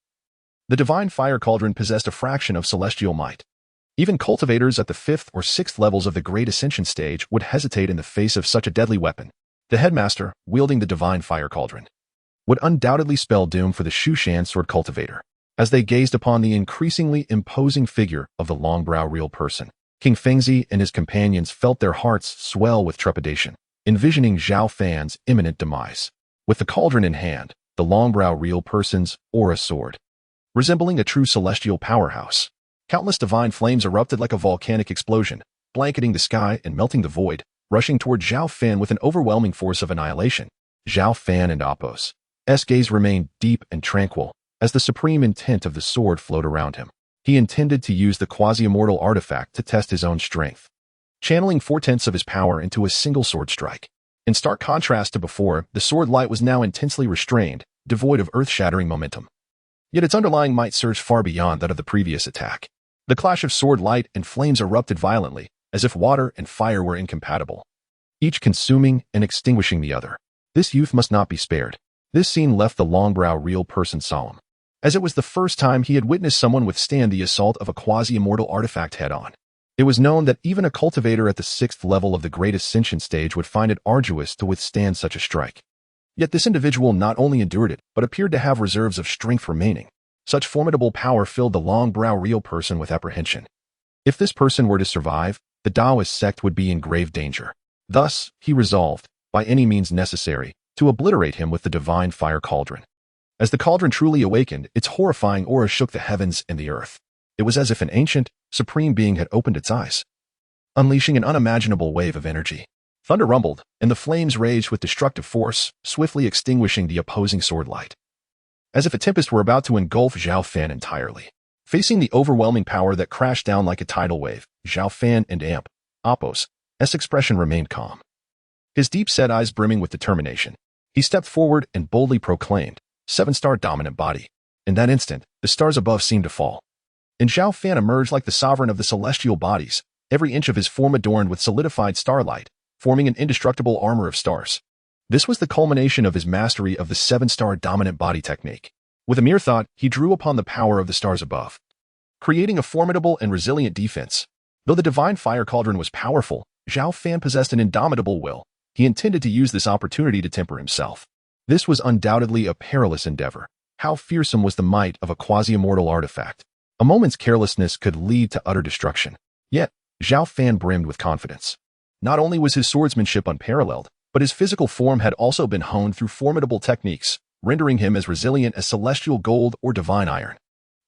the divine fire cauldron possessed a fraction of celestial might. Even cultivators at the 5th or 6th levels of the Great Ascension stage would hesitate in the face of such a deadly weapon. The headmaster, wielding the divine fire cauldron, would undoubtedly spell doom for the Shu sword cultivator. As they gazed upon the increasingly imposing figure of the long-brow real person, King Fengzi and his companions felt their hearts swell with trepidation, envisioning Zhao Fan's imminent demise. With the cauldron in hand, the Longbrow real person's aura soared, resembling a true celestial powerhouse. Countless divine flames erupted like a volcanic explosion, blanketing the sky and melting the void, rushing toward Zhao Fan with an overwhelming force of annihilation. Zhao Fan and Apos' gaze remained deep and tranquil as the supreme intent of the sword flowed around him. He intended to use the quasi-immortal artifact to test his own strength, channeling 4/10 of his power into a single sword strike. In stark contrast to before, the sword light was now intensely restrained, devoid of earth-shattering momentum. Yet its underlying might surged far beyond that of the previous attack. The clash of sword light and flames erupted violently, as if water and fire were incompatible, each consuming and extinguishing the other. This youth must not be spared. This scene left the Longbrow real person solemn, as it was the first time he had witnessed someone withstand the assault of a quasi-immortal artifact head-on. It was known that even a cultivator at the 6th level of the Great Ascension stage would find it arduous to withstand such a strike. Yet this individual not only endured it, but appeared to have reserves of strength remaining. Such formidable power filled the Longbrow real person with apprehension. If this person were to survive, the Taoist sect would be in grave danger. Thus, he resolved, by any means necessary, to obliterate him with the divine fire cauldron. As the cauldron truly awakened, its horrifying aura shook the heavens and the earth. It was as if an ancient, supreme being had opened its eyes, unleashing an unimaginable wave of energy. Thunder rumbled, and the flames raged with destructive force, swiftly extinguishing the opposing sword light. As if a tempest were about to engulf Zhao Fan entirely. Facing the overwhelming power that crashed down like a tidal wave, Zhao Fan and Apos' expression remained calm. His deep-set eyes brimming with determination, he stepped forward and boldly proclaimed, 7-star dominant body. In that instant, the stars above seemed to fall, and Zhao Fan emerged like the sovereign of the celestial bodies, every inch of his form adorned with solidified starlight, forming an indestructible armor of stars. This was the culmination of his mastery of the 7-star dominant body technique. With a mere thought, he drew upon the power of the stars above, creating a formidable and resilient defense. Though the divine fire cauldron was powerful, Zhao Fan possessed an indomitable will. He intended to use this opportunity to temper himself. This was undoubtedly a perilous endeavor. How fearsome was the might of a quasi-immortal artifact. A moment's carelessness could lead to utter destruction. Yet, Zhao Fan brimmed with confidence. Not only was his swordsmanship unparalleled, but his physical form had also been honed through formidable techniques, rendering him as resilient as celestial gold or divine iron.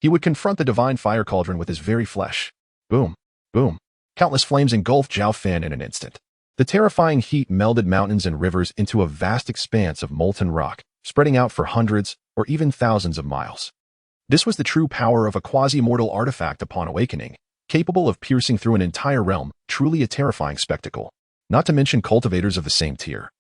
He would confront the divine fire cauldron with his very flesh. Boom, boom. Countless flames engulfed Zhao Fan in an instant. The terrifying heat melded mountains and rivers into a vast expanse of molten rock, spreading out for hundreds or even thousands of miles. This was the true power of a quasi-immortal artifact upon awakening, capable of piercing through an entire realm, truly a terrifying spectacle. Not to mention cultivators of the same tier.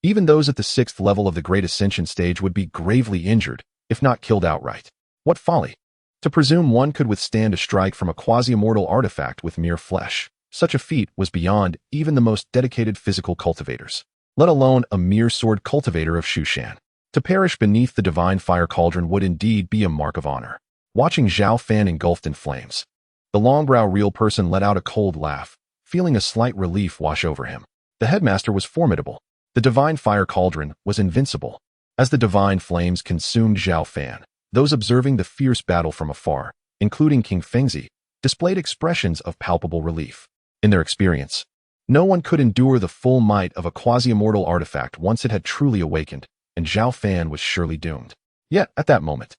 Even those at the 6th level of the Great Ascension stage would be gravely injured, if not killed outright. What folly! To presume one could withstand a strike from a quasi-immortal artifact with mere flesh. Such a feat was beyond even the most dedicated physical cultivators, let alone a mere sword cultivator of Shushan. To perish beneath the divine fire cauldron would indeed be a mark of honor. Watching Zhao Fan engulfed in flames, the Longbrow real person let out a cold laugh, feeling a slight relief wash over him. The headmaster was formidable. The divine fire cauldron was invincible. As the divine flames consumed Zhao Fan, those observing the fierce battle from afar, including King Fengzi, displayed expressions of palpable relief. In their experience, no one could endure the full might of a quasi-immortal artifact once it had truly awakened, and Zhao Fan was surely doomed. Yet, at that moment,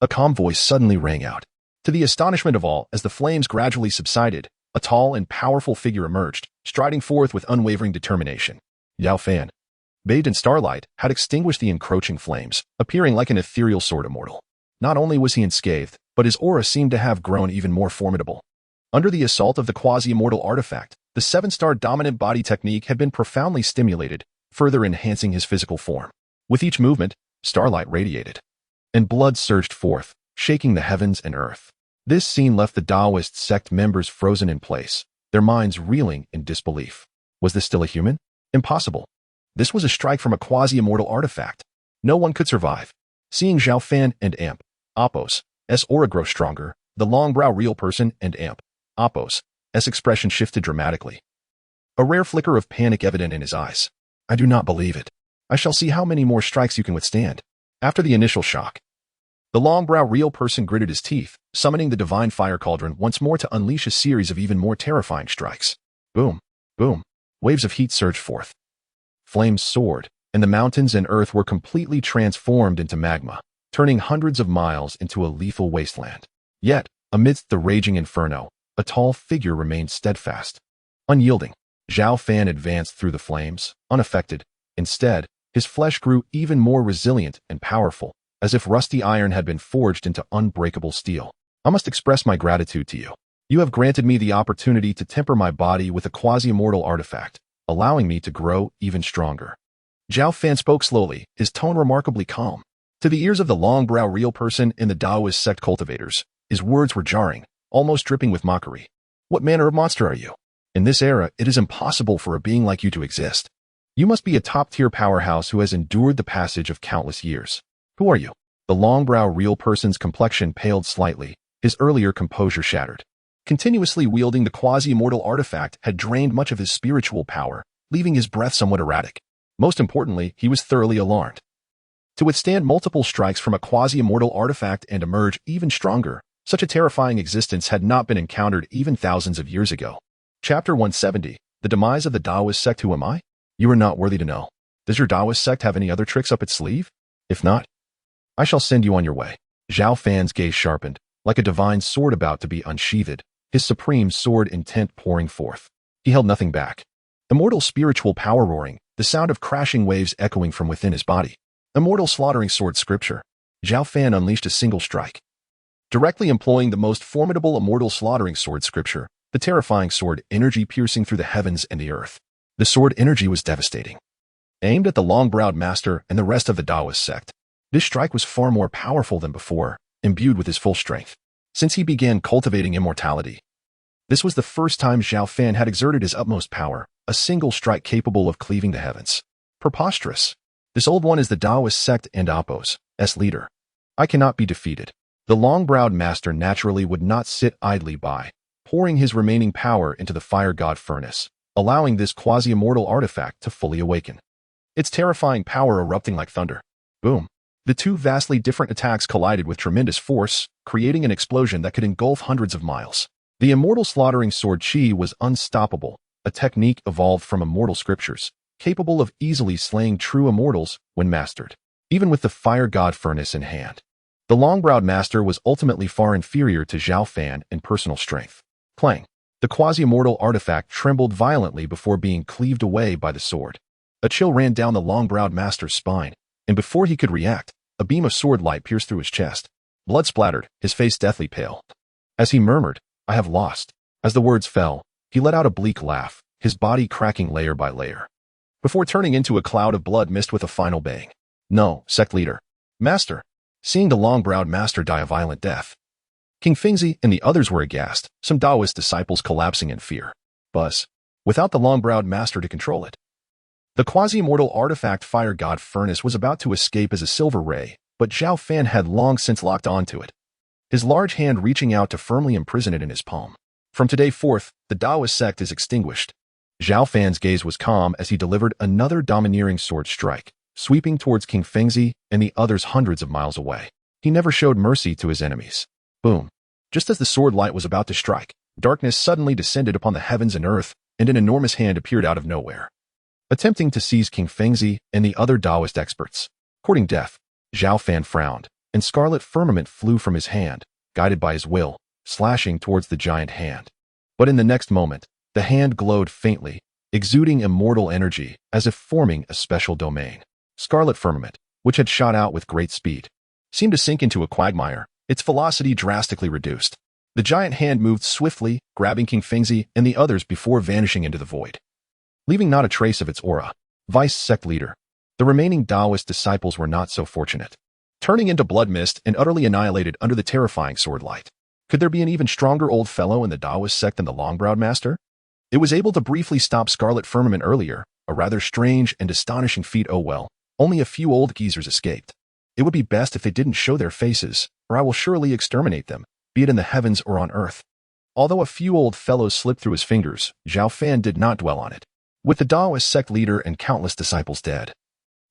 a calm voice suddenly rang out. To the astonishment of all, as the flames gradually subsided, a tall and powerful figure emerged, striding forth with unwavering determination. Zhao Fan, bathed in starlight, had extinguished the encroaching flames, appearing like an ethereal sword immortal. Not only was he unscathed, but his aura seemed to have grown even more formidable. Under the assault of the quasi-immortal artifact, the 7-star dominant body technique had been profoundly stimulated, further enhancing his physical form. With each movement, starlight radiated, and blood surged forth, shaking the heavens and earth. This scene left the Taoist sect members frozen in place, their minds reeling in disbelief. Was this still a human? Impossible. This was a strike from a quasi-immortal artifact. No one could survive. Seeing Zhao Fan and Apos' aura grow stronger, the Longbrow real person and Apos' expression shifted dramatically. A rare flicker of panic evident in his eyes. I do not believe it. I shall see how many more strikes you can withstand. After the initial shock, The long-brow real person gritted his teeth, summoning the divine fire cauldron once more to unleash a series of even more terrifying strikes. Boom, boom. Waves of heat surged forth. Flames soared, and the mountains and earth were completely transformed into magma, turning hundreds of miles into a lethal wasteland. Yet, amidst the raging inferno, a tall figure remained steadfast. Unyielding, Zhao Fan advanced through the flames, unaffected. Instead, his flesh grew even more resilient and powerful, as if rusty iron had been forged into unbreakable steel. I must express my gratitude to you. You have granted me the opportunity to temper my body with a quasi-immortal artifact, allowing me to grow even stronger. Zhao Fan spoke slowly, his tone remarkably calm. To the ears of the long-brow real person in the Taoist sect cultivators, his words were jarring, almost dripping with mockery. What manner of monster are you? In this era, it is impossible for a being like you to exist. You must be a top-tier powerhouse who has endured the passage of countless years. Who are you? The long-brow real person's complexion paled slightly, his earlier composure shattered. Continuously wielding the quasi-immortal artifact had drained much of his spiritual power, leaving his breath somewhat erratic. Most importantly, he was thoroughly alarmed. To withstand multiple strikes from a quasi-immortal artifact and emerge even stronger, such a terrifying existence had not been encountered even thousands of years ago. Chapter 170, The Demise of the Taoist Sect. Who am I? You are not worthy to know. Does your Taoist sect have any other tricks up its sleeve? If not, I shall send you on your way. Zhao Fan's gaze sharpened, like a divine sword about to be unsheathed, his supreme sword intent pouring forth. He held nothing back. Immortal spiritual power roaring, the sound of crashing waves echoing from within his body. Immortal slaughtering sword scripture. Zhao Fan unleashed a single strike. Directly employing the most formidable immortal slaughtering sword scripture, the terrifying sword energy piercing through the heavens and the earth. The sword energy was devastating. Aimed at the long-browed master and the rest of the Taoist sect, this strike was far more powerful than before, imbued with his full strength. Since he began cultivating immortality, this was the first time Zhao Fan had exerted his utmost power, a single strike capable of cleaving the heavens. Preposterous. This old one is the Taoist sect and Appo's leader. I cannot be defeated. The long-browed master naturally would not sit idly by, pouring his remaining power into the fire god furnace, allowing this quasi-immortal artifact to fully awaken. Its terrifying power erupting like thunder. Boom. The two vastly different attacks collided with tremendous force, creating an explosion that could engulf hundreds of miles. The immortal slaughtering sword chi was unstoppable, a technique evolved from immortal scriptures, capable of easily slaying true immortals when mastered, even with the fire god furnace in hand. The long-browed master was ultimately far inferior to Zhao Fan in personal strength. Clang. The quasi-immortal artifact trembled violently before being cleaved away by the sword. A chill ran down the long-browed master's spine, and before he could react, a beam of sword light pierced through his chest. Blood splattered, his face deathly pale. As he murmured, I have lost. As the words fell, he let out a bleak laugh, his body cracking layer by layer, before turning into a cloud of blood mist with a final bang. No, sect leader. Master. Seeing the long-browed master die a violent death, King Fengzi and the others were aghast, some Taoist disciples collapsing in fear. Buzz. Without the long-browed master to control it. The quasi-immortal artifact fire god furnace was about to escape as a silver ray, but Zhao Fan had long since locked onto it, his large hand reaching out to firmly imprison it in his palm. From today forth, the Taoist sect is extinguished. Zhao Fan's gaze was calm as he delivered another domineering sword strike, sweeping towards King Fengzi and the others hundreds of miles away. He never showed mercy to his enemies. Boom. Just as the sword light was about to strike, darkness suddenly descended upon the heavens and earth, and an enormous hand appeared out of nowhere, attempting to seize King Fengzi and the other Taoist experts. Courting death, Zhao Fan frowned, and scarlet firmament flew from his hand, guided by his will, slashing towards the giant hand. But in the next moment, the hand glowed faintly, exuding immortal energy as if forming a special domain. Scarlet firmament, which had shot out with great speed, seemed to sink into a quagmire, its velocity drastically reduced. The giant hand moved swiftly, grabbing King Fengzi and the others before vanishing into the void, leaving not a trace of its aura. Vice sect leader. The remaining Taoist disciples were not so fortunate, turning into blood mist and utterly annihilated under the terrifying sword light. Could there be an even stronger old fellow in the Taoist sect than the long-browed master? It was able to briefly stop Scarlet Firmament earlier, a rather strange and astonishing feat. Oh well, only a few old geezers escaped. It would be best if they didn't show their faces, or I will surely exterminate them, be it in the heavens or on earth. Although a few old fellows slipped through his fingers, Zhao Fan did not dwell on it. With the Taoist sect leader and countless disciples dead,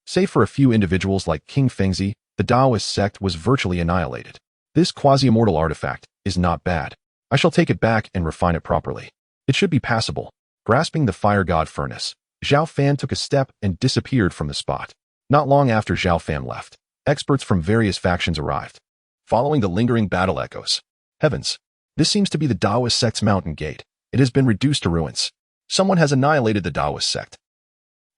save for a few individuals like King Fengzi, the Taoist sect was virtually annihilated. This quasi-immortal artifact is not bad. I shall take it back and refine it properly. It should be passable. Grasping the fire god furnace, Zhao Fan took a step and disappeared from the spot. Not long after Zhao Fan left, experts from various factions arrived. Following the lingering battle echoes. Heavens! This seems to be the Taoist sect's mountain gate. It has been reduced to ruins. Someone has annihilated the Taoist sect.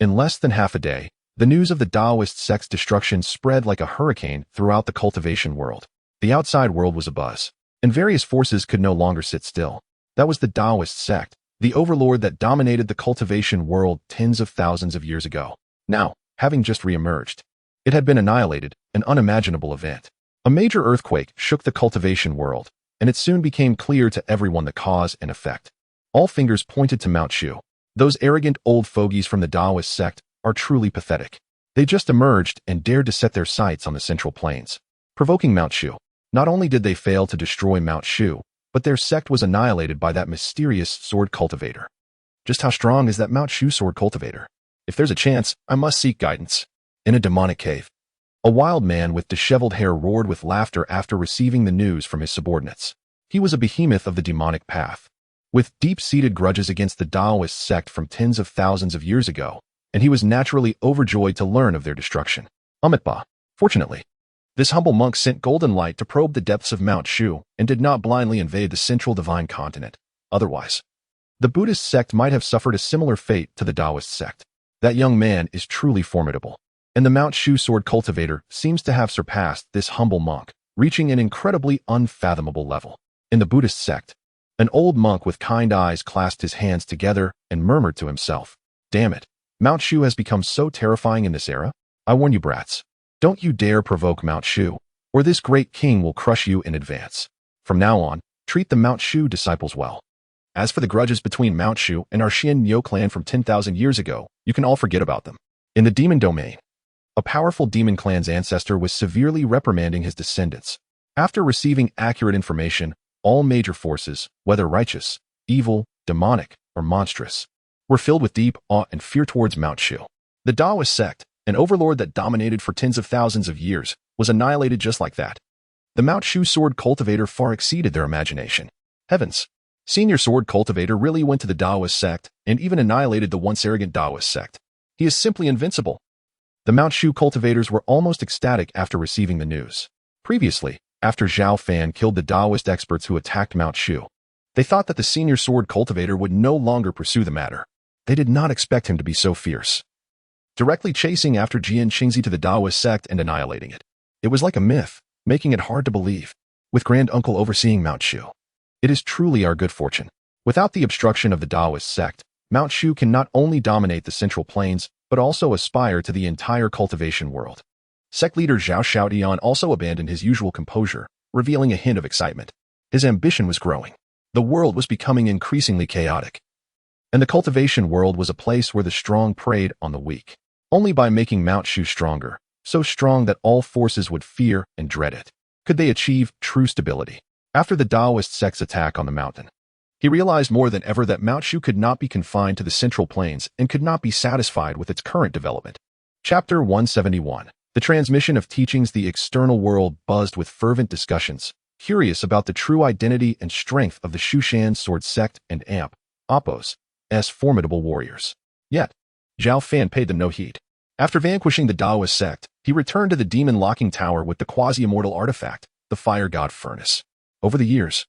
In less than half a day, the news of the Taoist sect's destruction spread like a hurricane throughout the cultivation world. The outside world was abuzz, and various forces could no longer sit still. That was the Taoist sect, the overlord that dominated the cultivation world tens of thousands of years ago. Now, having just re-emerged, it had been annihilated, an unimaginable event. A major earthquake shook the cultivation world, and it soon became clear to everyone the cause and effect. All fingers pointed to Mount Shu. Those arrogant old fogies from the Taoist sect are truly pathetic. They just emerged and dared to set their sights on the central plains, provoking Mount Shu. Not only did they fail to destroy Mount Shu, but their sect was annihilated by that mysterious sword cultivator. Just how strong is that Mount Shu sword cultivator? If there's a chance, I must seek guidance. In a demonic cave, a wild man with disheveled hair roared with laughter after receiving the news from his subordinates. He was a behemoth of the demonic path, with deep-seated grudges against the Taoist sect from tens of thousands of years ago, and he was naturally overjoyed to learn of their destruction. Amitba. Fortunately, this humble monk sent golden light to probe the depths of Mount Shu and did not blindly invade the central divine continent. Otherwise, the Buddhist sect might have suffered a similar fate to the Taoist sect. That young man is truly formidable, and the Mount Shu sword cultivator seems to have surpassed this humble monk, reaching an incredibly unfathomable level. In the Buddhist sect, an old monk with kind eyes clasped his hands together and murmured to himself, "Damn it, Mount Shu has become so terrifying in this era. I warn you brats, don't you dare provoke Mount Shu, or this great king will crush you in advance. From now on, treat the Mount Shu disciples well. As for the grudges between Mount Shu and our Xian Yo clan from 10,000 years ago, you can all forget about them." In the demon domain, a powerful demon clan's ancestor was severely reprimanding his descendants. After receiving accurate information, all major forces, whether righteous, evil, demonic, or monstrous, were filled with deep awe and fear towards Mount Shu. The Taoist sect, an overlord that dominated for tens of thousands of years, was annihilated just like that. The Mount Shu sword cultivator far exceeded their imagination. Heavens! Senior sword cultivator really went to the Taoist sect and even annihilated the once arrogant Taoist sect. He is simply invincible. The Mount Shu cultivators were almost ecstatic after receiving the news. Previously, after Zhao Fan killed the Taoist experts who attacked Mount Shu, they thought that the senior sword cultivator would no longer pursue the matter. They did not expect him to be so fierce, directly chasing after Jian Qingzi to the Taoist sect and annihilating it. It was like a myth, making it hard to believe. With Grand Uncle overseeing Mount Shu, it is truly our good fortune. Without the obstruction of the Taoist sect, Mount Shu can not only dominate the central plains, but also aspire to the entire cultivation world. Sect leader Zhao Xiaodian also abandoned his usual composure, revealing a hint of excitement. His ambition was growing. The world was becoming increasingly chaotic, and the cultivation world was a place where the strong preyed on the weak. Only by making Mount Shu stronger, so strong that all forces would fear and dread it, could they achieve true stability. After the Taoist sect's attack on the mountain, he realized more than ever that Mount Shu could not be confined to the central plains and could not be satisfied with its current development. Chapter 171. The transmission of teachings. The external world buzzed with fervent discussions, curious about the true identity and strength of the Shushan sword sect and Appos as formidable warriors. Yet, Zhao Fan paid them no heed. After vanquishing the Taoist sect, he returned to the demon locking tower with the quasi-immortal artifact, the fire god furnace. Over the years,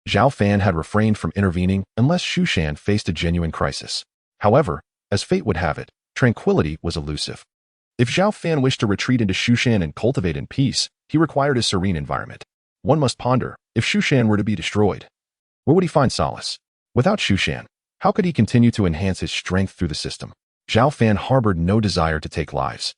Zhao Fan had refrained from intervening unless Shushan faced a genuine crisis. However, as fate would have it, tranquility was elusive. If Zhao Fan wished to retreat into Shushan and cultivate in peace, he required a serene environment. One must ponder, if Shushan were to be destroyed, where would he find solace? Without Shushan, how could he continue to enhance his strength through the system? Zhao Fan harbored no desire to take lives.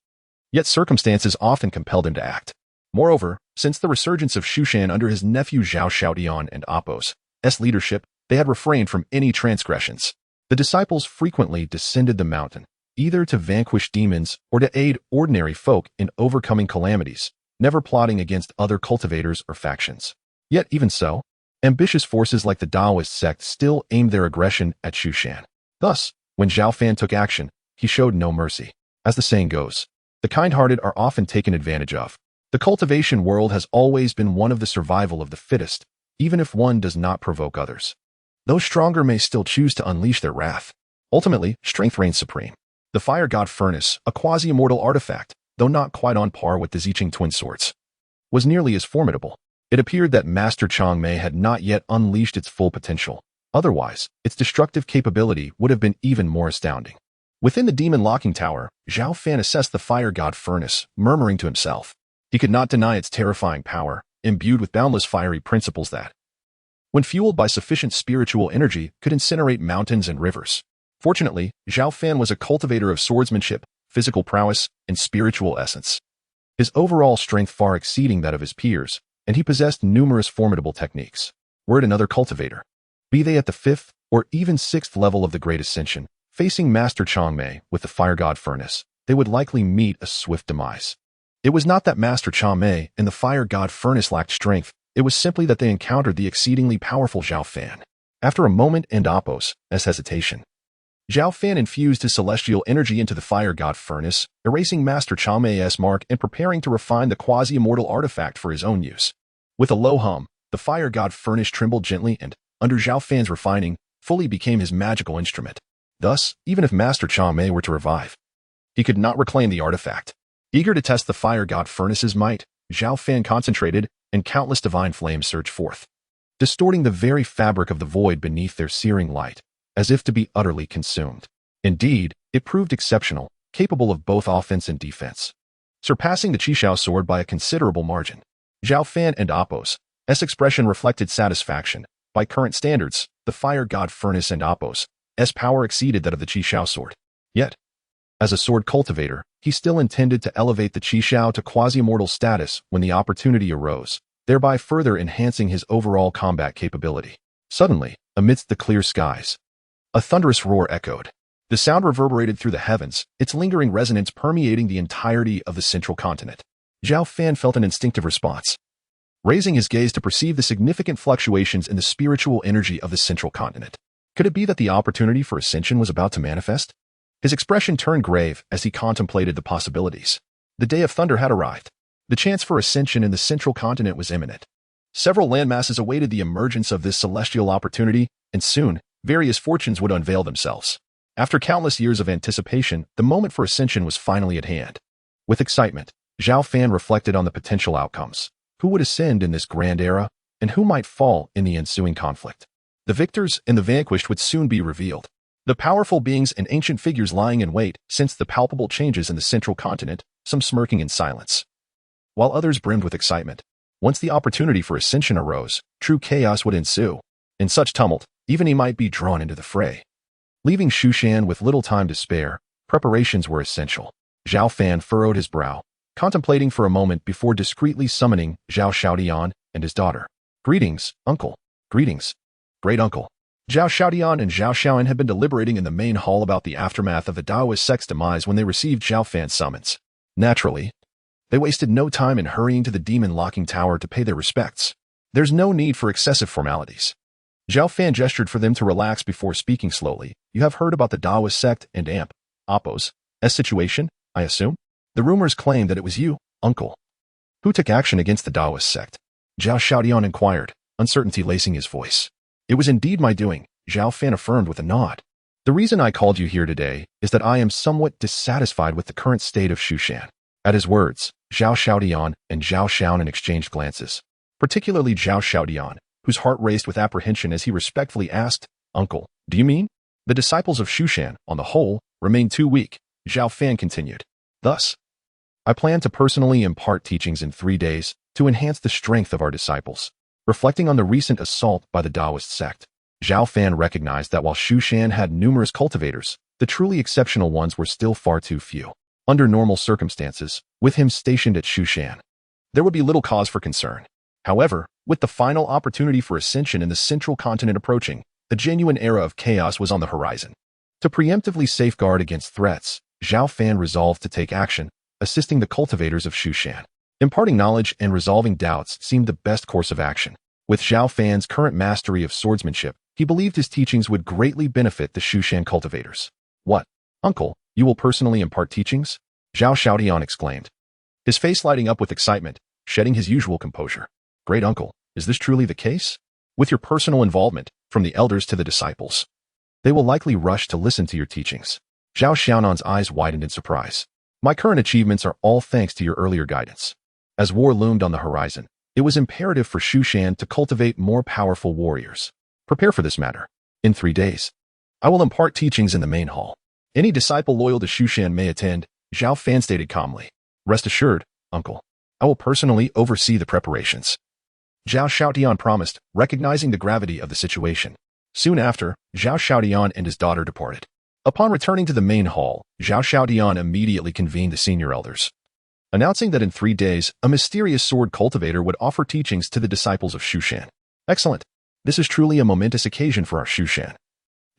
Yet circumstances often compelled him to act. Moreover, since the resurgence of Shushan under his nephew Zhao Xiaodian and Appos' leadership, they had refrained from any transgressions. The disciples frequently descended the mountain, either to vanquish demons or to aid ordinary folk in overcoming calamities, never plotting against other cultivators or factions. Yet even so, ambitious forces like the Taoist sect still aimed their aggression at Shushan. Thus, when Zhao Fan took action, he showed no mercy. As the saying goes, the kind-hearted are often taken advantage of. The cultivation world has always been one of the survival of the fittest, even if one does not provoke others. Those stronger may still choose to unleash their wrath. Ultimately, strength reigns supreme. The fire god furnace, a quasi-immortal artifact, though not quite on par with the Ziqing twin swords, was nearly as formidable. It appeared that Master Changmei had not yet unleashed its full potential. Otherwise, its destructive capability would have been even more astounding. Within the demon locking tower, Zhao Fan assessed the fire god furnace, murmuring to himself. He could not deny its terrifying power, imbued with boundless fiery principles that, when fueled by sufficient spiritual energy, could incinerate mountains and rivers. Fortunately, Zhao Fan was a cultivator of swordsmanship, physical prowess, and spiritual essence. His overall strength far exceeding that of his peers, and he possessed numerous formidable techniques. Were it another cultivator, be they at the 5th or even 6th level of the Great Ascension, facing Master Changmei with the Fire God Furnace, they would likely meet a swift demise. It was not that Master Changmei and the Fire God Furnace lacked strength, it was simply that they encountered the exceedingly powerful Zhao Fan. After a moment and Appos, as hesitation, Zhao Fan infused his celestial energy into the Fire God Furnace, erasing Master Changmei's mark and preparing to refine the quasi-immortal artifact for his own use. With a low hum, the Fire God Furnace trembled gently and, under Zhao Fan's refining, fully became his magical instrument. Thus, even if Master Changmei were to revive, he could not reclaim the artifact. Eager to test the Fire God Furnace's might, Zhao Fan concentrated, and countless divine flames surged forth, distorting the very fabric of the void beneath their searing light, as if to be utterly consumed. Indeed, it proved exceptional, capable of both offense and defense, surpassing the Qishao sword by a considerable margin. Zhao Fan and Appos' expression reflected satisfaction. By current standards, the Fire God Furnace and Appos' power exceeded that of the Qishao sword. Yet, as a sword cultivator, he still intended to elevate the Qishao to quasi-immortal status when the opportunity arose, thereby further enhancing his overall combat capability. Suddenly, amidst the clear skies, a thunderous roar echoed. The sound reverberated through the heavens, its lingering resonance permeating the entirety of the central continent. Zhao Fan felt an instinctive response, raising his gaze to perceive the significant fluctuations in the spiritual energy of the central continent. Could it be that the opportunity for ascension was about to manifest? His expression turned grave as he contemplated the possibilities. The day of thunder had arrived. The chance for ascension in the central continent was imminent. Several landmasses awaited the emergence of this celestial opportunity, and soon, various fortunes would unveil themselves. After countless years of anticipation, the moment for ascension was finally at hand. With excitement, Zhao Fan reflected on the potential outcomes. Who would ascend in this grand era, and who might fall in the ensuing conflict? The victors and the vanquished would soon be revealed. The powerful beings and ancient figures lying in wait sensed the palpable changes in the central continent, some smirking in silence, while others brimmed with excitement. Once the opportunity for ascension arose, true chaos would ensue. In such tumult, even he might be drawn into the fray. Leaving Shushan with little time to spare, preparations were essential. Zhao Fan furrowed his brow, contemplating for a moment before discreetly summoning Zhao Xiaodian and his daughter. Greetings, uncle. Greetings, great uncle. Zhao Xiaodian and Zhao Xiaoan had been deliberating in the main hall about the aftermath of the Daoist sect's demise when they received Zhao Fan's summons. Naturally, they wasted no time in hurrying to the demon locking tower to pay their respects. There's no need for excessive formalities. Zhao Fan gestured for them to relax before speaking slowly. You have heard about the Daoist sect and Appos' situation, I assume? The rumors claim that it was you, uncle. Who took action against the Daoist sect? Zhao Xiaodian inquired, uncertainty lacing his voice. It was indeed my doing, Zhao Fan affirmed with a nod. The reason I called you here today is that I am somewhat dissatisfied with the current state of Shushan. At his words, Zhao Xiaodian and Zhao Xiaonan exchanged glances, particularly Zhao Xiaodian, whose heart raced with apprehension as he respectfully asked, Uncle, do you mean? The disciples of Shushan, on the whole, remain too weak, Zhao Fan continued. Thus, I plan to personally impart teachings in 3 days to enhance the strength of our disciples. Reflecting on the recent assault by the Daoist sect, Zhao Fan recognized that while Shushan had numerous cultivators, the truly exceptional ones were still far too few. Under normal circumstances, with him stationed at Shushan, there would be little cause for concern. However, with the final opportunity for ascension in the central continent approaching, a genuine era of chaos was on the horizon. To preemptively safeguard against threats, Zhao Fan resolved to take action, assisting the cultivators of Shushan. Imparting knowledge and resolving doubts seemed the best course of action. With Zhao Fan's current mastery of swordsmanship, he believed his teachings would greatly benefit the Shushan cultivators. What, uncle, you will personally impart teachings? Zhao Xiaodian exclaimed, his face lighting up with excitement, shedding his usual composure. Great uncle, is this truly the case? With your personal involvement, from the elders to the disciples, they will likely rush to listen to your teachings. Zhao Xiaonan's eyes widened in surprise. My current achievements are all thanks to your earlier guidance. As war loomed on the horizon, it was imperative for Shu Shan to cultivate more powerful warriors. Prepare for this matter. In 3 days, I will impart teachings in the main hall. Any disciple loyal to Shu Shan may attend, Zhao Fan stated calmly. Rest assured, uncle, I will personally oversee the preparations. Zhao Xiaotian promised, recognizing the gravity of the situation. Soon after, Zhao Xiaotian and his daughter departed. Upon returning to the main hall, Zhao Xiaotian immediately convened the senior elders, announcing that in 3 days, a mysterious sword cultivator would offer teachings to the disciples of Shu Shan. Excellent. This is truly a momentous occasion for our Shu Shan.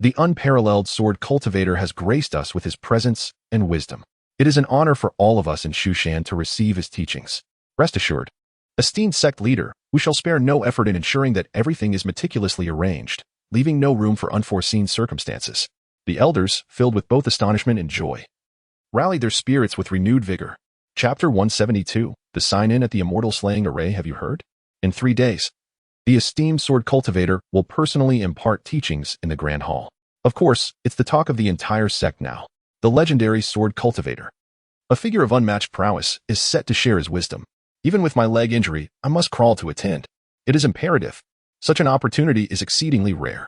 The unparalleled sword cultivator has graced us with his presence and wisdom. It is an honor for all of us in Shu Shan to receive his teachings. Rest assured, esteemed sect leader, we shall spare no effort in ensuring that everything is meticulously arranged, leaving no room for unforeseen circumstances. The elders, filled with both astonishment and joy, rallied their spirits with renewed vigor. Chapter 172, the sign-in at the Immortal Slaying Array. Have you heard? In 3 days, the esteemed sword cultivator will personally impart teachings in the Grand Hall. Of course, it's the talk of the entire sect now. The legendary sword cultivator, a figure of unmatched prowess, is set to share his wisdom. Even with my leg injury, I must crawl to attend. It is imperative. Such an opportunity is exceedingly rare.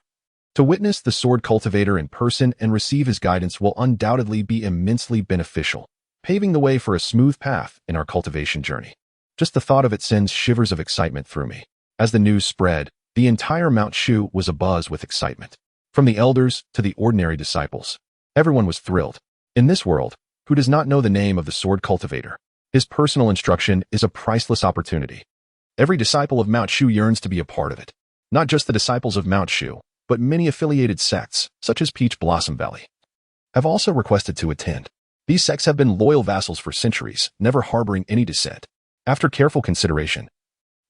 To witness the sword cultivator in person and receive his guidance will undoubtedly be immensely beneficial, paving the way for a smooth path in our cultivation journey. Just the thought of it sends shivers of excitement through me. As the news spread, the entire Mount Shu was abuzz with excitement. From the elders to the ordinary disciples, everyone was thrilled. In this world, who does not know the name of the sword cultivator? His personal instruction is a priceless opportunity. Every disciple of Mount Shu yearns to be a part of it. Not just the disciples of Mount Shu, but many affiliated sects, such as Peach Blossom Valley, have also requested to attend. These sects have been loyal vassals for centuries, never harboring any dissent. After careful consideration,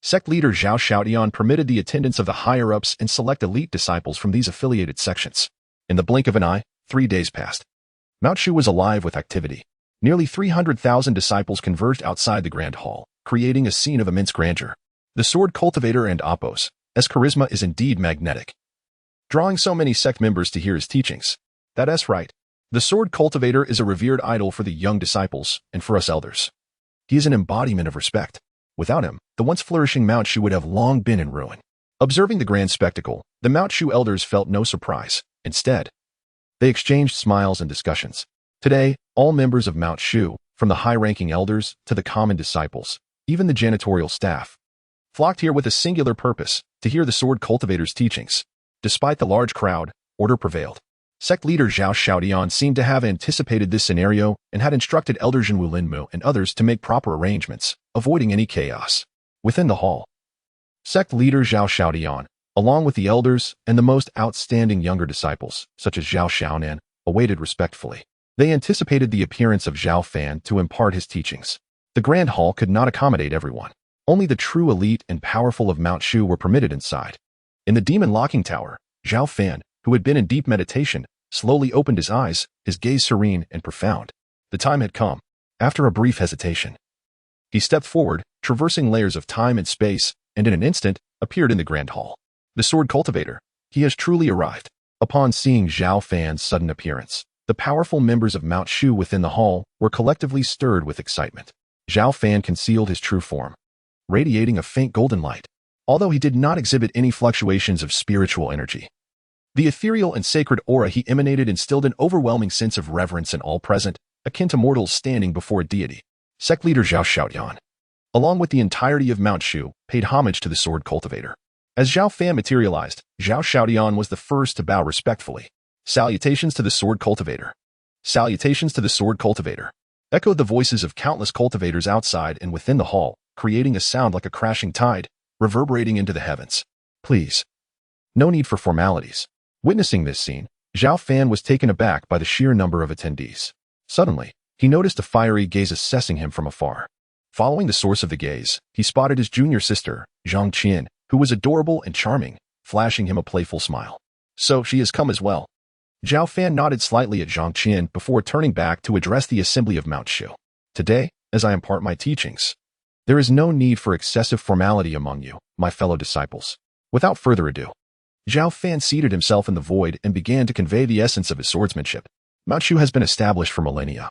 sect leader Zhao Xiaotian permitted the attendance of the higher-ups and select elite disciples from these affiliated sections. In the blink of an eye, 3 days passed. Mount Shu was alive with activity. Nearly 300,000 disciples converged outside the Grand Hall, creating a scene of immense grandeur. The sword cultivator and Appos, his charisma is indeed magnetic, drawing so many sect members to hear his teachings. That's right. The sword cultivator is a revered idol for the young disciples and for us elders. He is an embodiment of respect. Without him, the once flourishing Mount Shu would have long been in ruin. Observing the grand spectacle, the Mount Shu elders felt no surprise. Instead, they exchanged smiles and discussions. Today, all members of Mount Shu, from the high-ranking elders to the common disciples, even the janitorial staff, flocked here with a singular purpose, to hear the sword cultivator's teachings. Despite the large crowd, order prevailed. Sect leader Zhao Xiaotian seemed to have anticipated this scenario and had instructed Elder Zhenwu Linmu and others to make proper arrangements, avoiding any chaos. Within the hall, sect leader Zhao Xiaotian, along with the elders and the most outstanding younger disciples, such as Zhao Xiaonan, awaited respectfully. They anticipated the appearance of Zhao Fan to impart his teachings. The Grand Hall could not accommodate everyone. Only the true elite and powerful of Mount Shu were permitted inside. In the demon locking tower, Zhao Fan, who had been in deep meditation, slowly opened his eyes, his gaze serene and profound. The time had come. After a brief hesitation, he stepped forward, traversing layers of time and space, and in an instant, appeared in the Grand Hall. The sword cultivator. He has truly arrived. Upon seeing Zhao Fan's sudden appearance, the powerful members of Mount Shu within the hall were collectively stirred with excitement. Zhao Fan concealed his true form, radiating a faint golden light, although he did not exhibit any fluctuations of spiritual energy. The ethereal and sacred aura he emanated instilled an overwhelming sense of reverence in all present, akin to mortals standing before a deity. Sect leader Zhao Xiaotian, along with the entirety of Mount Shu, paid homage to the sword cultivator. As Zhao Fan materialized, Zhao Xiaotian was the first to bow respectfully. Salutations to the sword cultivator. Salutations to the sword cultivator. Echoed the voices of countless cultivators outside and within the hall, creating a sound like a crashing tide, reverberating into the heavens. Please. No need for formalities. Witnessing this scene, Zhao Fan was taken aback by the sheer number of attendees. Suddenly, he noticed a fiery gaze assessing him from afar. Following the source of the gaze, he spotted his junior sister, Zhang Qian, who was adorable and charming, flashing him a playful smile. So she has come as well. Zhao Fan nodded slightly at Zhang Qian before turning back to address the assembly of Mount Shu. Today, as I impart my teachings. There is no need for excessive formality among you, my fellow disciples. Without further ado, Zhao Fan seated himself in the void and began to convey the essence of his swordsmanship. Mount Shu has been established for millennia,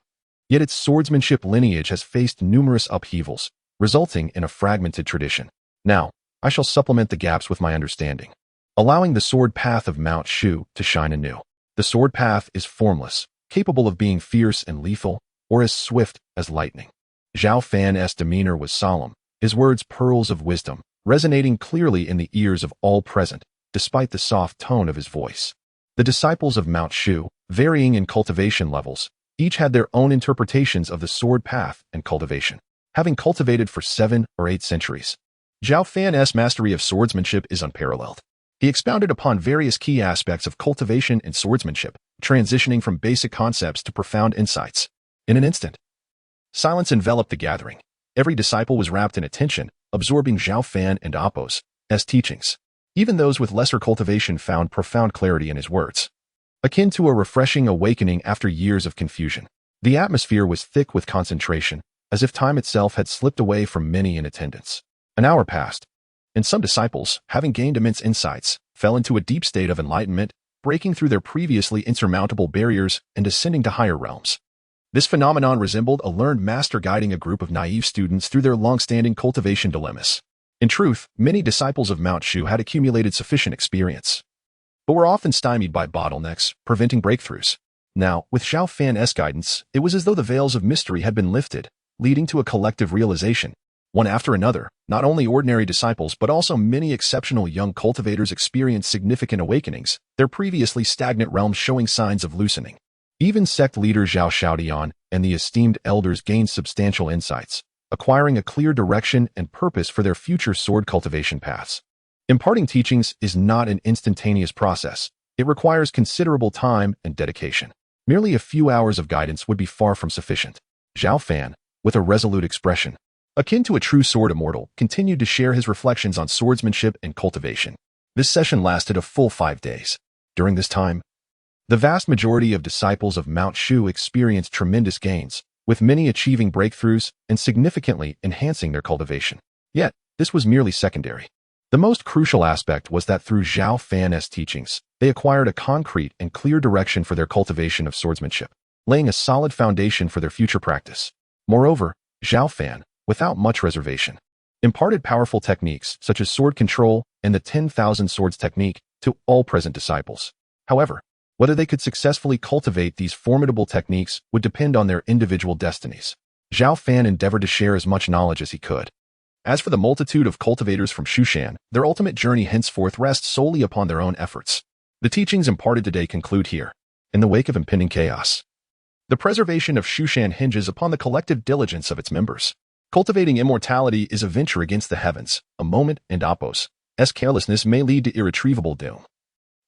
yet its swordsmanship lineage has faced numerous upheavals, resulting in a fragmented tradition. Now, I shall supplement the gaps with my understanding, allowing the sword path of Mount Shu to shine anew. The sword path is formless, capable of being fierce and lethal, or as swift as lightning. Zhao Fan's demeanor was solemn, his words pearls of wisdom, resonating clearly in the ears of all present, despite the soft tone of his voice. The disciples of Mount Shu, varying in cultivation levels, each had their own interpretations of the sword path and cultivation. Having cultivated for 7 or 8 centuries, Zhao Fan's mastery of swordsmanship is unparalleled. He expounded upon various key aspects of cultivation and swordsmanship, transitioning from basic concepts to profound insights. In an instant, silence enveloped the gathering. Every disciple was wrapped in attention, absorbing Zhao Fan and Apos' teachings. Even those with lesser cultivation found profound clarity in his words, akin to a refreshing awakening after years of confusion. The atmosphere was thick with concentration, as if time itself had slipped away from many in attendance. An hour passed, and some disciples, having gained immense insights, fell into a deep state of enlightenment, breaking through their previously insurmountable barriers and ascending to higher realms. This phenomenon resembled a learned master guiding a group of naive students through their long-standing cultivation dilemmas. In truth, many disciples of Mount Shu had accumulated sufficient experience, but were often stymied by bottlenecks, preventing breakthroughs. Now, with Zhao Fan's guidance, it was as though the veils of mystery had been lifted, leading to a collective realization. One after another, not only ordinary disciples but also many exceptional young cultivators experienced significant awakenings, their previously stagnant realms showing signs of loosening. Even sect leader Zhao Xiaodian and the esteemed elders gained substantial insights, acquiring a clear direction and purpose for their future sword cultivation paths. Imparting teachings is not an instantaneous process. It requires considerable time and dedication. Merely a few hours of guidance would be far from sufficient. Zhao Fan, with a resolute expression, akin to a true sword immortal, continued to share his reflections on swordsmanship and cultivation. This session lasted a full 5 days. During this time, the vast majority of disciples of Mount Shu experienced tremendous gains, with many achieving breakthroughs and significantly enhancing their cultivation. Yet, this was merely secondary. The most crucial aspect was that through Zhao Fan's teachings, they acquired a concrete and clear direction for their cultivation of swordsmanship, laying a solid foundation for their future practice. Moreover, Zhao Fan, without much reservation, imparted powerful techniques such as sword control and the 10,000 swords technique to all present disciples. However, whether they could successfully cultivate these formidable techniques would depend on their individual destinies. Zhao Fan endeavored to share as much knowledge as he could. As for the multitude of cultivators from Shushan, their ultimate journey henceforth rests solely upon their own efforts. The teachings imparted today conclude here. In the wake of impending chaos, the preservation of Shushan hinges upon the collective diligence of its members. Cultivating immortality is a venture against the heavens. A moment and Apos' carelessness may lead to irretrievable doom.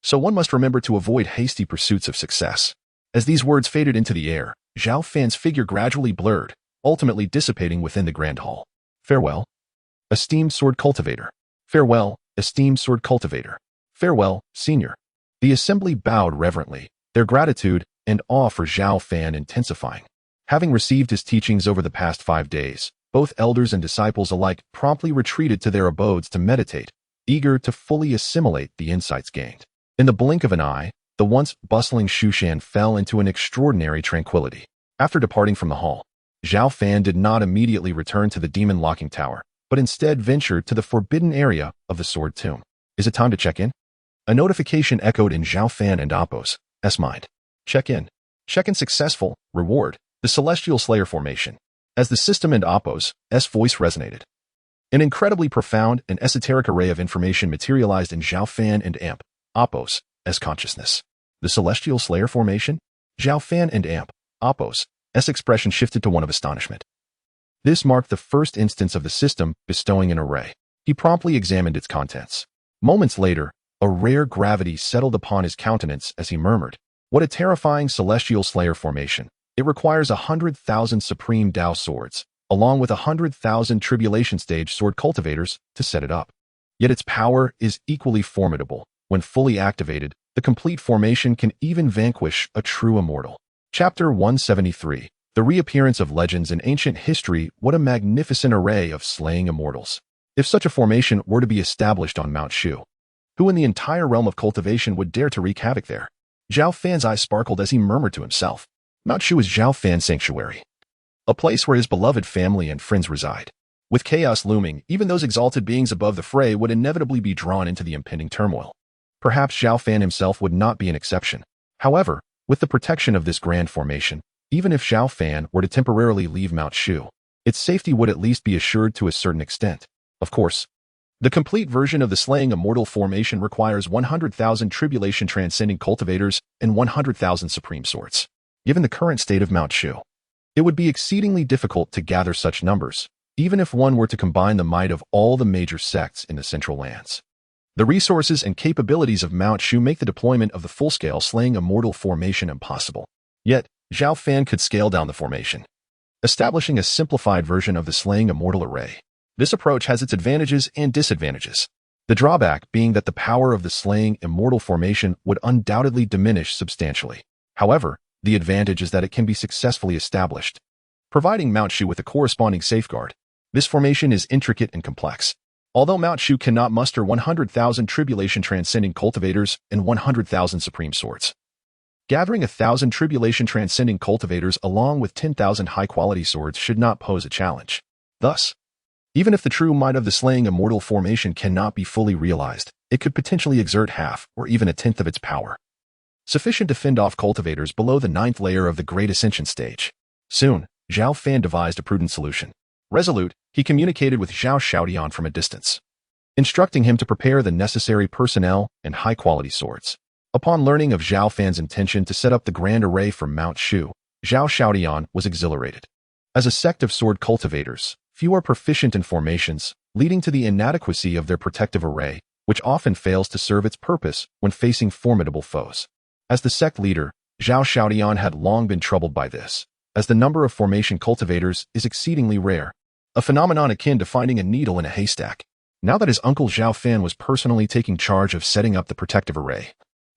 So one must remember to avoid hasty pursuits of success. As these words faded into the air, Zhao Fan's figure gradually blurred, ultimately dissipating within the grand hall. Farewell, esteemed sword cultivator. Farewell, esteemed sword cultivator. Farewell, senior. The assembly bowed reverently, their gratitude and awe for Zhao Fan intensifying. Having received his teachings over the past 5 days, both elders and disciples alike promptly retreated to their abodes to meditate, eager to fully assimilate the insights gained. In the blink of an eye, the once bustling Shushan fell into an extraordinary tranquility. After departing from the hall, Zhao Fan did not immediately return to the demon locking tower, but instead ventured to the forbidden area of the sword tomb. Is it time to check in? A notification echoed in Zhao Fan and Apos' mind. Check in. Check in successful. Reward. The Celestial Slayer formation. As the system and Apos' voice resonated, an incredibly profound and esoteric array of information materialized in Zhao Fan and Apos' consciousness. The Celestial Slayer formation? Zhao Fan and Apos' expression shifted to one of astonishment. This marked the first instance of the system bestowing an array. He promptly examined its contents. Moments later, a rare gravity settled upon his countenance as he murmured, "What a terrifying Celestial Slayer formation. It requires 100,000 Supreme Dao swords, along with 100,000 Tribulation Stage sword cultivators to set it up. Yet its power is equally formidable. When fully activated, the complete formation can even vanquish a true immortal." Chapter 173. The reappearance of legends in ancient history, what a magnificent array of slaying immortals. If such a formation were to be established on Mount Shu, who in the entire realm of cultivation would dare to wreak havoc there? Zhao Fan's eyes sparkled as he murmured to himself. Mount Shu is Zhao Fan's sanctuary, a place where his beloved family and friends reside. With chaos looming, even those exalted beings above the fray would inevitably be drawn into the impending turmoil. Perhaps Zhao Fan himself would not be an exception. However, with the protection of this grand formation, even if Zhao Fan were to temporarily leave Mount Shu, its safety would at least be assured to a certain extent. Of course, the complete version of the Slaying Immortal formation requires 100,000 tribulation-transcending cultivators and 100,000 supreme swords. Given the current state of Mount Shu, it would be exceedingly difficult to gather such numbers, even if one were to combine the might of all the major sects in the Central Lands. The resources and capabilities of Mount Shu make the deployment of the full-scale Slaying Immortal formation impossible. Yet, Zhao Fan could scale down the formation, establishing a simplified version of the Slaying Immortal array. This approach has its advantages and disadvantages. The drawback being that the power of the Slaying Immortal formation would undoubtedly diminish substantially. However, the advantage is that it can be successfully established, providing Mount Shu with a corresponding safeguard. This formation is intricate and complex. Although Mount Shu cannot muster 100,000 tribulation-transcending cultivators and 100,000 supreme swords, gathering 1,000 tribulation-transcending cultivators along with 10,000 high-quality swords should not pose a challenge. Thus, even if the true might of the Slaying Immortal formation cannot be fully realized, it could potentially exert half or even a tenth of its power, sufficient to fend off cultivators below the 9th layer of the Great Ascension stage. Soon, Zhao Fan devised a prudent solution. Resolute, he communicated with Zhao Xiaodian from a distance, instructing him to prepare the necessary personnel and high-quality swords. Upon learning of Zhao Fan's intention to set up the grand array for Mount Shu, Zhao Xiaodian was exhilarated. As a sect of sword cultivators, few are proficient in formations, leading to the inadequacy of their protective array, which often fails to serve its purpose when facing formidable foes. As the sect leader, Zhao Xiaodian had long been troubled by this, as the number of formation cultivators is exceedingly rare, a phenomenon akin to finding a needle in a haystack. Now that his uncle Zhao Fan was personally taking charge of setting up the protective array,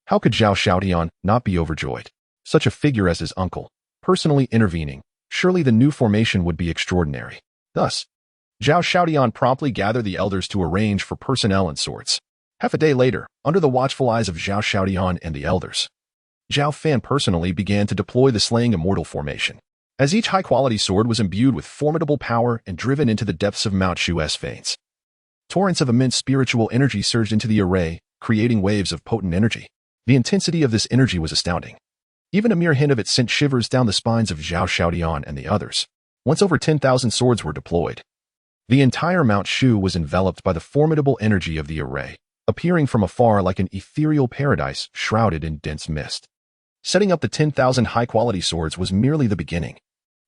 how could Zhao Xiaodian not be overjoyed? Such a figure as his uncle, personally intervening, surely the new formation would be extraordinary. Thus, Zhao Xiaodian promptly gathered the elders to arrange for personnel and swords. Half a day later, under the watchful eyes of Zhao Xiaodian and the elders, Zhao Fan personally began to deploy the Slaying Immortal formation. As each high-quality sword was imbued with formidable power and driven into the depths of Mount Shu's veins, torrents of immense spiritual energy surged into the array, creating waves of potent energy. The intensity of this energy was astounding. Even a mere hint of it sent shivers down the spines of Zhao Xiaodian and the others. Once over 10,000 swords were deployed, the entire Mount Shu was enveloped by the formidable energy of the array, appearing from afar like an ethereal paradise shrouded in dense mist. Setting up the 10,000 high-quality swords was merely the beginning.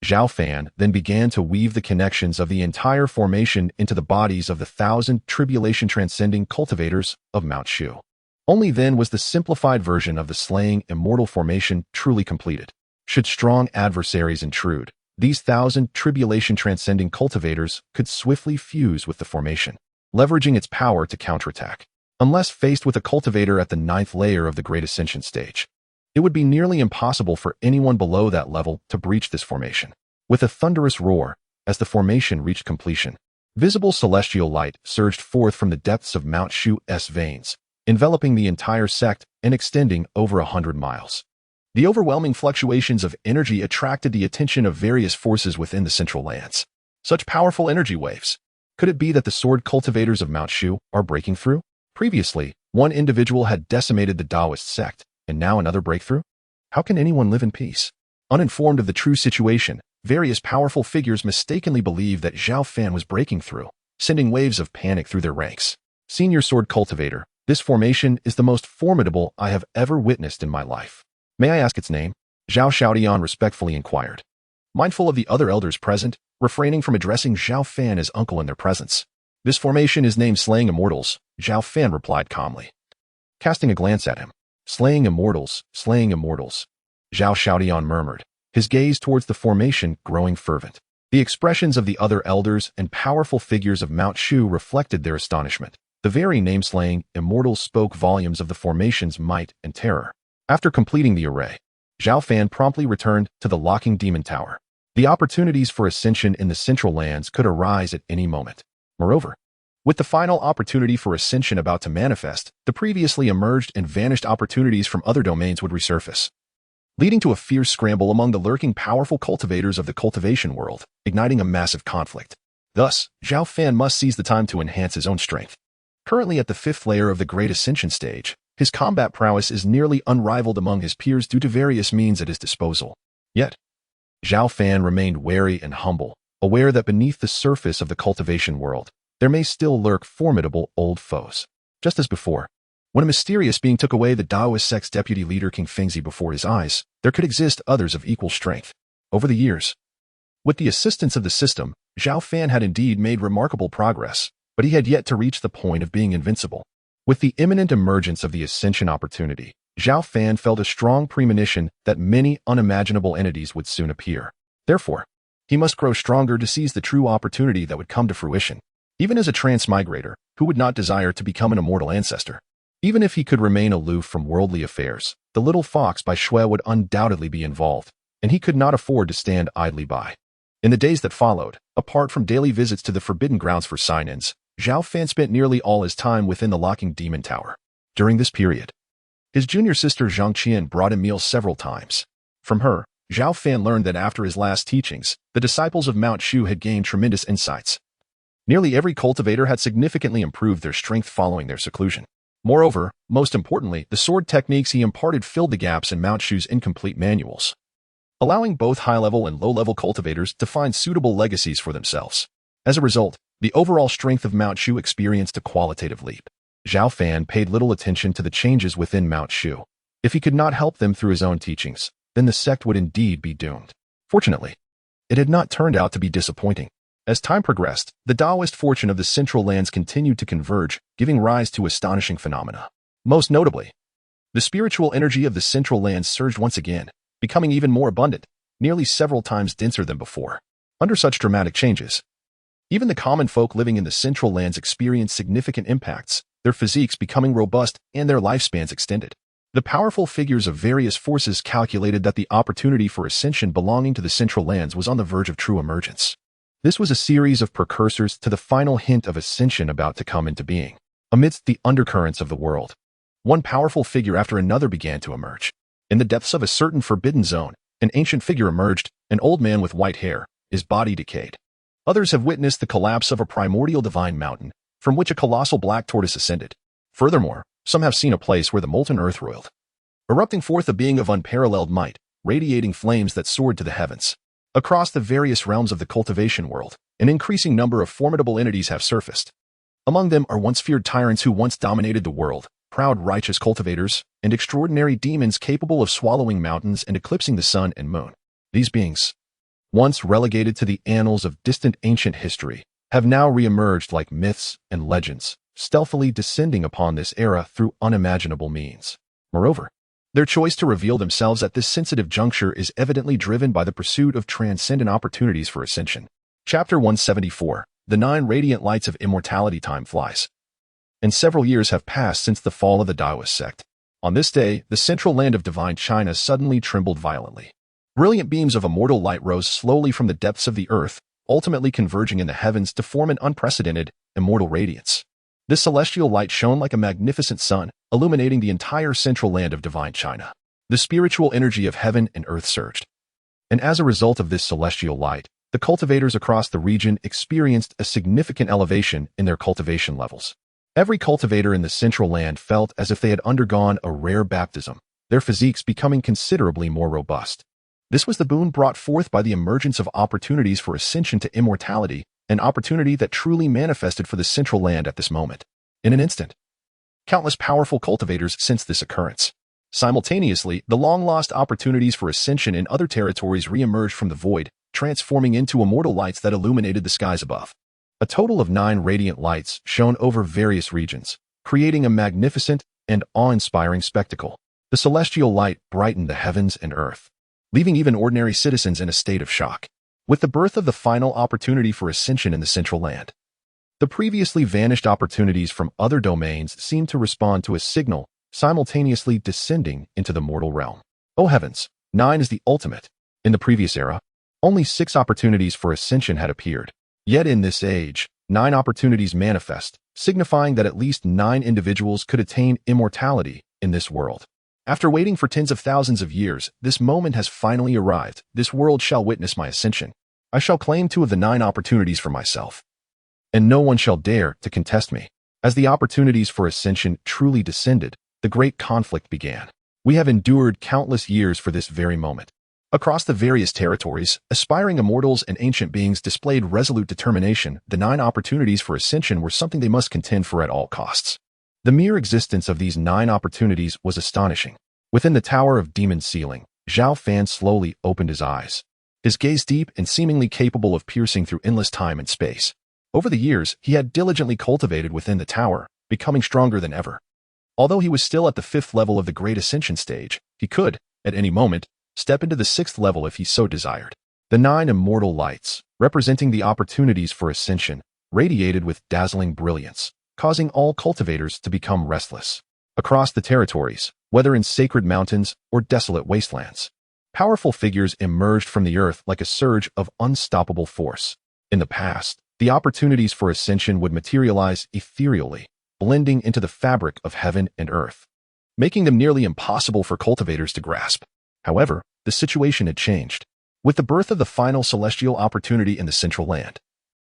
Zhao Fan then began to weave the connections of the entire formation into the bodies of the 1,000 tribulation-transcending cultivators of Mount Shu. Only then was the simplified version of the Slaying Immortal formation truly completed. Should strong adversaries intrude, these 1,000 tribulation-transcending cultivators could swiftly fuse with the formation, leveraging its power to counterattack. Unless faced with a cultivator at the 9th layer of the Great Ascension stage, it would be nearly impossible for anyone below that level to breach this formation. With a thunderous roar, as the formation reached completion, visible celestial light surged forth from the depths of Mount Shu's veins, enveloping the entire sect and extending over 100 miles. The overwhelming fluctuations of energy attracted the attention of various forces within the Central Lands. Such powerful energy waves. Could it be that the sword cultivators of Mount Shu are breaking through? Previously, one individual had decimated the Taoist sect, and now another breakthrough? How can anyone live in peace? Uninformed of the true situation, various powerful figures mistakenly believed that Zhao Fan was breaking through, sending waves of panic through their ranks. Senior sword cultivator, this formation is the most formidable I have ever witnessed in my life. May I ask its name? Zhao Xiaodian respectfully inquired, mindful of the other elders present, refraining from addressing Zhao Fan as uncle in their presence. This formation is named Slaying Immortals, Zhao Fan replied calmly, casting a glance at him. Slaying Immortals, Slaying Immortals, Zhao Xiaodian murmured, his gaze towards the formation growing fervent. The expressions of the other elders and powerful figures of Mount Shu reflected their astonishment. The very name Slaying Immortals spoke volumes of the formation's might and terror. After completing the array, Zhao Fan promptly returned to the locking demon tower. The opportunities for ascension in the Central Lands could arise at any moment. Moreover, with the final opportunity for ascension about to manifest, the previously emerged and vanished opportunities from other domains would resurface, leading to a fierce scramble among the lurking powerful cultivators of the cultivation world, igniting a massive conflict. Thus, Zhao Fan must seize the time to enhance his own strength. Currently at the 5th layer of the Great Ascension stage, his combat prowess is nearly unrivaled among his peers due to various means at his disposal. Yet, Zhao Fan remained wary and humble, aware that beneath the surface of the cultivation world, there may still lurk formidable old foes. Just as before, when a mysterious being took away the Daoist sect's deputy leader King Fengzi before his eyes, there could exist others of equal strength. Over the years, with the assistance of the system, Zhao Fan had indeed made remarkable progress, but he had yet to reach the point of being invincible. With the imminent emergence of the ascension opportunity, Zhao Fan felt a strong premonition that many unimaginable entities would soon appear. Therefore, he must grow stronger to seize the true opportunity that would come to fruition. Even as a transmigrator, who would not desire to become an immortal ancestor? Even if he could remain aloof from worldly affairs, the little fox by Shui would undoubtedly be involved, and he could not afford to stand idly by. In the days that followed, apart from daily visits to the forbidden grounds for sign-ins, Zhao Fan spent nearly all his time within the locking demon tower. During this period, his junior sister Zhang Qian brought him meals several times. From her, Zhao Fan learned that after his last teachings, the disciples of Mount Shu had gained tremendous insights. Nearly every cultivator had significantly improved their strength following their seclusion. Moreover, most importantly, the sword techniques he imparted filled the gaps in Mount Shu's incomplete manuals, allowing both high-level and low-level cultivators to find suitable legacies for themselves. As a result, the overall strength of Mount Shu experienced a qualitative leap. Zhao Fan paid little attention to the changes within Mount Shu. If he could not help them through his own teachings, then the sect would indeed be doomed. Fortunately, it had not turned out to be disappointing. As time progressed, the Daoist fortune of the Central Lands continued to converge, giving rise to astonishing phenomena. Most notably, the spiritual energy of the Central Lands surged once again, becoming even more abundant, nearly several times denser than before. Under such dramatic changes, even the common folk living in the Central Lands experienced significant impacts, their physiques becoming robust and their lifespans extended. The powerful figures of various forces calculated that the opportunity for ascension belonging to the Central Lands was on the verge of true emergence. This was a series of precursors to the final hint of ascension about to come into being. Amidst the undercurrents of the world, one powerful figure after another began to emerge. In the depths of a certain forbidden zone, an ancient figure emerged, an old man with white hair, his body decayed. Others have witnessed the collapse of a primordial divine mountain, from which a colossal black tortoise ascended. Furthermore, some have seen a place where the molten earth roiled, erupting forth a being of unparalleled might, radiating flames that soared to the heavens. Across the various realms of the cultivation world, an increasing number of formidable entities have surfaced. Among them are once feared tyrants who once dominated the world, proud righteous cultivators, and extraordinary demons capable of swallowing mountains and eclipsing the sun and moon. These beings, once relegated to the annals of distant ancient history, have now re-emerged like myths and legends, stealthily descending upon this era through unimaginable means. Moreover, their choice to reveal themselves at this sensitive juncture is evidently driven by the pursuit of transcendent opportunities for ascension. Chapter 174, The 9 Radiant Lights of Immortality. Time flies, and several years have passed since the fall of the Daoist sect. On this day, the central land of divine China suddenly trembled violently. Brilliant beams of immortal light rose slowly from the depths of the earth, ultimately converging in the heavens to form an unprecedented, immortal radiance. This celestial light shone like a magnificent sun, illuminating the entire central land of divine China. The spiritual energy of heaven and earth surged. And as a result of this celestial light, the cultivators across the region experienced a significant elevation in their cultivation levels. Every cultivator in the central land felt as if they had undergone a rare baptism, their physiques becoming considerably more robust. This was the boon brought forth by the emergence of opportunities for ascension to immortality, an opportunity that truly manifested for the central land at this moment. In an instant, countless powerful cultivators sensed this occurrence. Simultaneously, the long-lost opportunities for ascension in other territories re-emerged from the void, transforming into immortal lights that illuminated the skies above. A total of 9 radiant lights shone over various regions, creating a magnificent and awe-inspiring spectacle. The celestial light brightened the heavens and earth, leaving even ordinary citizens in a state of shock. With the birth of the final opportunity for ascension in the central land, the previously vanished opportunities from other domains seemed to respond to a signal, simultaneously descending into the mortal realm. Oh heavens, 9 is the ultimate. In the previous era, Only 6 opportunities for ascension had appeared. Yet in this age, 9 opportunities manifest, signifying that at least 9 individuals could attain immortality in this world. After waiting for tens of thousands of years, this moment has finally arrived. This world shall witness my ascension. I shall claim 2 of the 9 opportunities for myself, and no one shall dare to contest me. As the opportunities for ascension truly descended, the great conflict began. We have endured countless years for this very moment. Across the various territories, aspiring immortals and ancient beings displayed resolute determination. The 9 opportunities for ascension were something they must contend for at all costs. The mere existence of these 9 opportunities was astonishing. Within the Tower of Demon Ceiling, Zhao Fan slowly opened his eyes. His gaze deep and seemingly capable of piercing through endless time and space. Over the years, he had diligently cultivated within the tower, becoming stronger than ever. Although he was still at the 5th level of the Great Ascension stage, he could, at any moment, step into the 6th level if he so desired. The 9 immortal lights, representing the opportunities for ascension, radiated with dazzling brilliance, causing all cultivators to become restless. Across the territories, whether in sacred mountains or desolate wastelands, powerful figures emerged from the earth like a surge of unstoppable force. In the past, the opportunities for ascension would materialize ethereally, blending into the fabric of heaven and earth, making them nearly impossible for cultivators to grasp. However, the situation had changed. With the birth of the final celestial opportunity in the Central Land,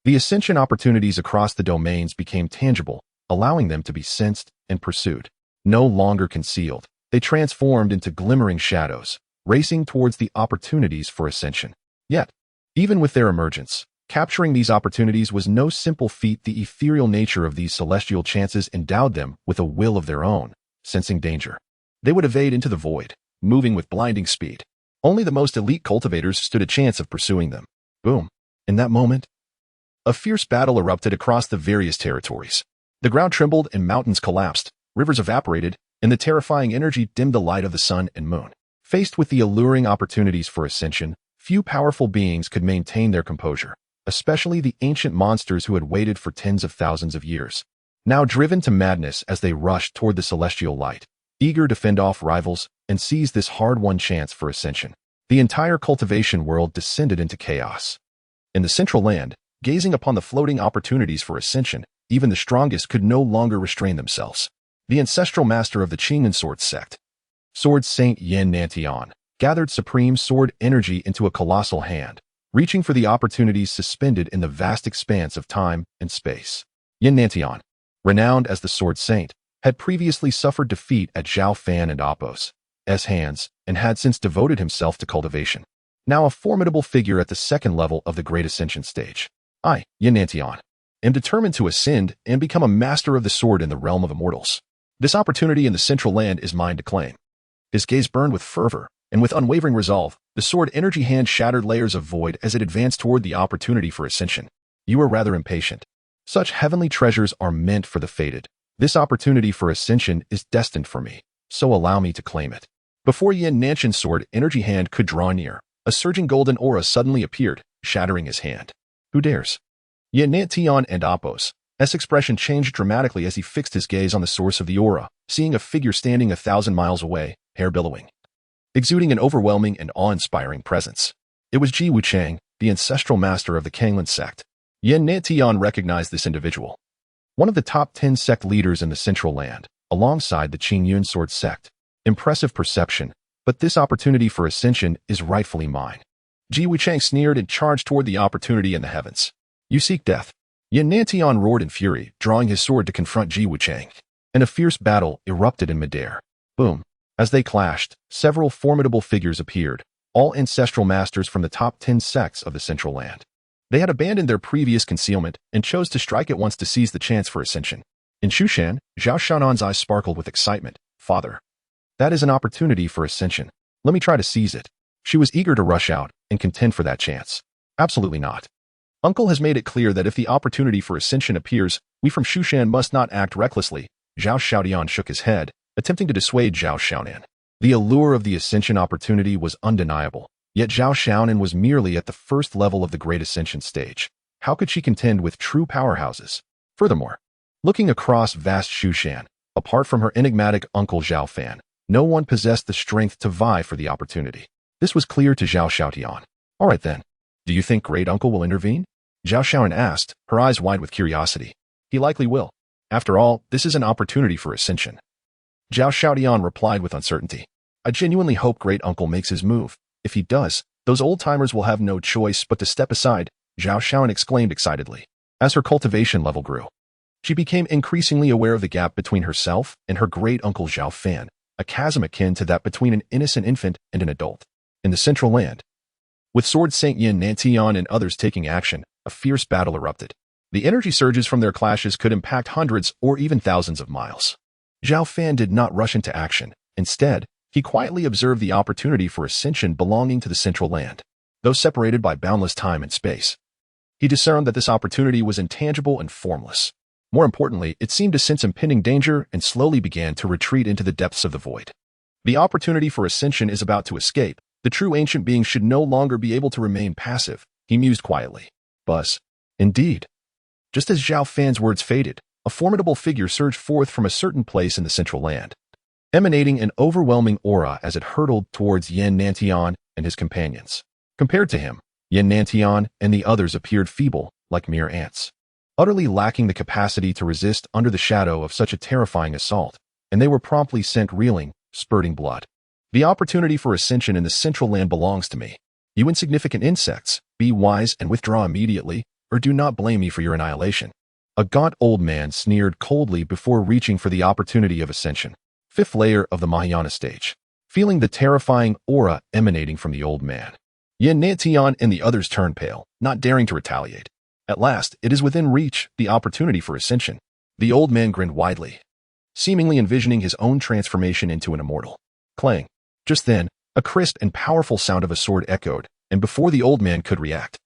the ascension opportunities across the domains became tangible, allowing them to be sensed and pursued. No longer concealed, they transformed into glimmering shadows, racing towards the opportunities for ascension. Yet, even with their emergence, capturing these opportunities was no simple feat. The ethereal nature of these celestial chances endowed them with a will of their own. Sensing danger, they would evade into the void, moving with blinding speed. Only the most elite cultivators stood a chance of pursuing them. Boom. In that moment, a fierce battle erupted across the various territories. The ground trembled and mountains collapsed, rivers evaporated, and the terrifying energy dimmed the light of the sun and moon. Faced with the alluring opportunities for ascension, few powerful beings could maintain their composure, especially the ancient monsters who had waited for tens of thousands of years. Now driven to madness as they rushed toward the celestial light, eager to fend off rivals and seize this hard-won chance for ascension. The entire cultivation world descended into chaos. In the Central Land, gazing upon the floating opportunities for ascension, even the strongest could no longer restrain themselves. The ancestral master of the Qingnan Sword sect, Sword Saint Yin Nantian, gathered supreme sword energy into a colossal hand, reaching for the opportunities suspended in the vast expanse of time and space. Yin Nantian, renowned as the Sword Saint, had previously suffered defeat at Zhao Fan and Appo's hands and had since devoted himself to cultivation. Now a formidable figure at the 2nd level of the Great Ascension stage. I, Yin Nantian, am determined to ascend and become a master of the sword in the realm of immortals. This opportunity in the Central Land is mine to claim. His gaze burned with fervor, and with unwavering resolve, the sword energy hand shattered layers of void as it advanced toward the opportunity for ascension. You are rather impatient. Such heavenly treasures are meant for the fated. This opportunity for ascension is destined for me, so allow me to claim it. Before Yin Nantian's sword energy hand could draw near, a surging golden aura suddenly appeared, shattering his hand. Who dares? Yin Nantian and Appo's expression changed dramatically as he fixed his gaze on the source of the aura, seeing a figure standing 1,000 miles away, hair billowing, exuding an overwhelming and awe-inspiring presence. It was Ji Wuchang, the ancestral master of the Qingnan sect. Yin Nantian recognized this individual, one of the top 10 sect leaders in the Central Land, alongside the Qingyun Sword sect. Impressive perception, but this opportunity for ascension is rightfully mine. Ji Wuchang sneered and charged toward the opportunity in the heavens. You seek death. Yin Nantian roared in fury, drawing his sword to confront Ji Wuchang, and a fierce battle erupted in midair. Boom. As they clashed, several formidable figures appeared, all ancestral masters from the top 10 sects of the Central Land. They had abandoned their previous concealment and chose to strike at once to seize the chance for ascension. In Shushan, Zhao Shanan's eyes sparkled with excitement. Father, that is an opportunity for ascension. Let me try to seize it. She was eager to rush out and contend for that chance. Absolutely not. Uncle has made it clear that if the opportunity for ascension appears, we from Shushan must not act recklessly. Zhao Xiaodian shook his head, attempting to dissuade Zhao Xiaonan. The allure of the ascension opportunity was undeniable, yet Zhao Xiaonan was merely at the 1st level of the Great Ascension stage. How could she contend with true powerhouses? Furthermore, looking across vast Shushan, apart from her enigmatic uncle Zhao Fan, no one possessed the strength to vie for the opportunity. This was clear to Zhao Xiaotian. All right then, Do you think Great Uncle will intervene? Zhao Fan asked, her eyes wide with curiosity. He likely will. After all, this is an opportunity for ascension. Zhao Xiaodian replied with uncertainty. I genuinely hope Great Uncle makes his move. If he does, those old-timers will have no choice but to step aside, Zhao Fan exclaimed excitedly. As her cultivation level grew, she became increasingly aware of the gap between herself and her great uncle Zhao Fan, a chasm akin to that between an innocent infant and an adult. In the central land, with Sword Saint Yin Nantian and others taking action, a fierce battle erupted. The energy surges from their clashes could impact hundreds or even thousands of miles. Zhao Fan did not rush into action. Instead, he quietly observed the opportunity for ascension belonging to the central land. Though separated by boundless time and space, he discerned that this opportunity was intangible and formless. More importantly, it seemed to sense impending danger and slowly began to retreat into the depths of the void. The opportunity for ascension is about to escape. The true ancient being should no longer be able to remain passive, he mused quietly. Buzz. Indeed. Just as Zhao Fan's words faded, a formidable figure surged forth from a certain place in the central land, emanating an overwhelming aura as it hurtled towards Yin Nantian and his companions. Compared to him, Yin Nantian and the others appeared feeble, like mere ants, utterly lacking the capacity to resist under the shadow of such a terrifying assault, and they were promptly sent reeling, spurting blood. The opportunity for ascension in the central land belongs to me. You insignificant insects, be wise and withdraw immediately, or do not blame me for your annihilation. A gaunt old man sneered coldly before reaching for the opportunity of ascension. Fifth layer of the Mahayana stage. Feeling the terrifying aura emanating from the old man, Yin Nantian and the others turned pale, not daring to retaliate. At last, it is within reach, the opportunity for ascension. The old man grinned widely, seemingly envisioning his own transformation into an immortal. Clang. Just then, a crisp and powerful sound of a sword echoed, and before the old man could react,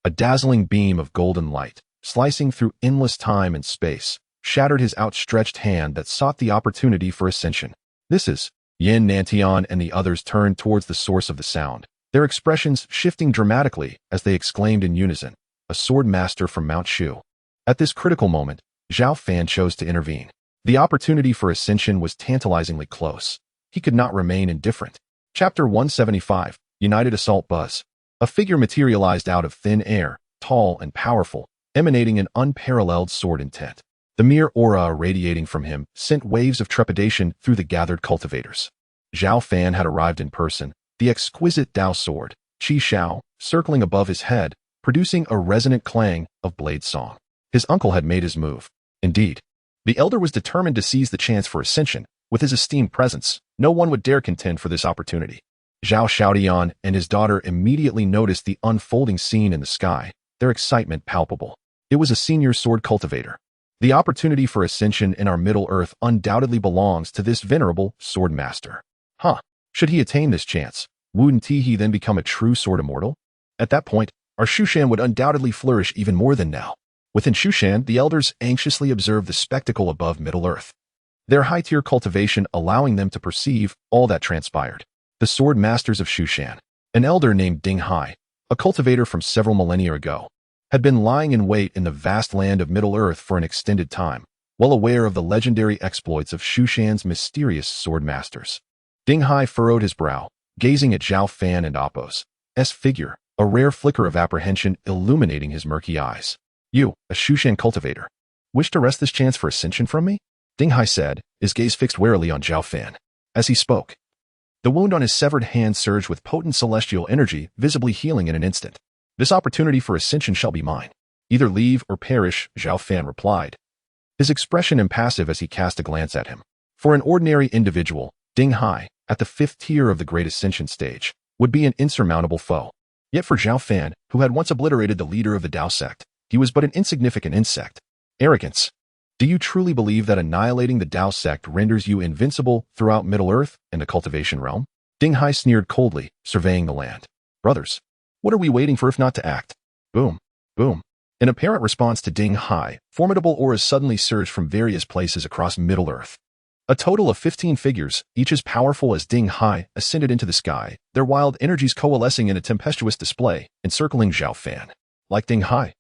a dazzling beam of golden light, slicing through endless time and space, shattered his outstretched hand that sought the opportunity for ascension. This is Yin Nantian and the others turned towards the source of the sound, their expressions shifting dramatically as they exclaimed in unison, a sword master from Mount Shu. At this critical moment, Zhao Fan chose to intervene. The opportunity for ascension was tantalizingly close. He could not remain indifferent. Chapter 175, United Assault Buzz. A figure materialized out of thin air, tall and powerful, emanating an unparalleled sword intent. The mere aura radiating from him sent waves of trepidation through the gathered cultivators. Zhao Fan had arrived in person, the exquisite Dao sword, Qi Shao, circling above his head, producing a resonant clang of blade song. His uncle had made his move. Indeed, the elder was determined to seize the chance for ascension. With his esteemed presence, no one would dare contend for this opportunity. Zhao Xiaodian and his daughter immediately noticed the unfolding scene in the sky, their excitement palpable. It was a senior sword cultivator. The opportunity for ascension in our Middle Earth undoubtedly belongs to this venerable sword master. Should he attain this chance, wouldn't he then become a true sword immortal? At that point, our Shushan would undoubtedly flourish even more than now. Within Shushan, the elders anxiously observed the spectacle above Middle Earth, their high-tier cultivation allowing them to perceive all that transpired. The sword masters of Shushan, an elder named Ding Hai, a cultivator from several millennia ago, had been lying in wait in the vast land of Middle Earth for an extended time, well aware of the legendary exploits of Shushan's mysterious sword masters. Ding Hai furrowed his brow, gazing at Zhao Fan and Appo's figure, a rare flicker of apprehension illuminating his murky eyes. You, a Shushan cultivator, wish to wrest this chance for ascension from me? Ding Hai said, his gaze fixed warily on Zhao Fan. As he spoke, the wound on his severed hand surged with potent celestial energy, visibly healing in an instant. This opportunity for ascension shall be mine. Either leave or perish, Zhao Fan replied, his expression impassive as he cast a glance at him. For an ordinary individual, Ding Hai, at the 5th tier of the Great Ascension stage, would be an insurmountable foe. Yet for Zhao Fan, who had once obliterated the leader of the Dao sect, he was but an insignificant insect. Arrogance. Do you truly believe that annihilating the Dao sect renders you invincible throughout Middle Earth and the cultivation realm? Ding Hai sneered coldly, surveying the land. Brothers, what are we waiting for if not to act? Boom. Boom. In apparent response to Ding Hai, formidable auras suddenly surged from various places across Middle Earth. A total of 15 figures, each as powerful as Ding Hai, ascended into the sky, their wild energies coalescing in a tempestuous display, encircling Zhao Fan. Like Ding Hai,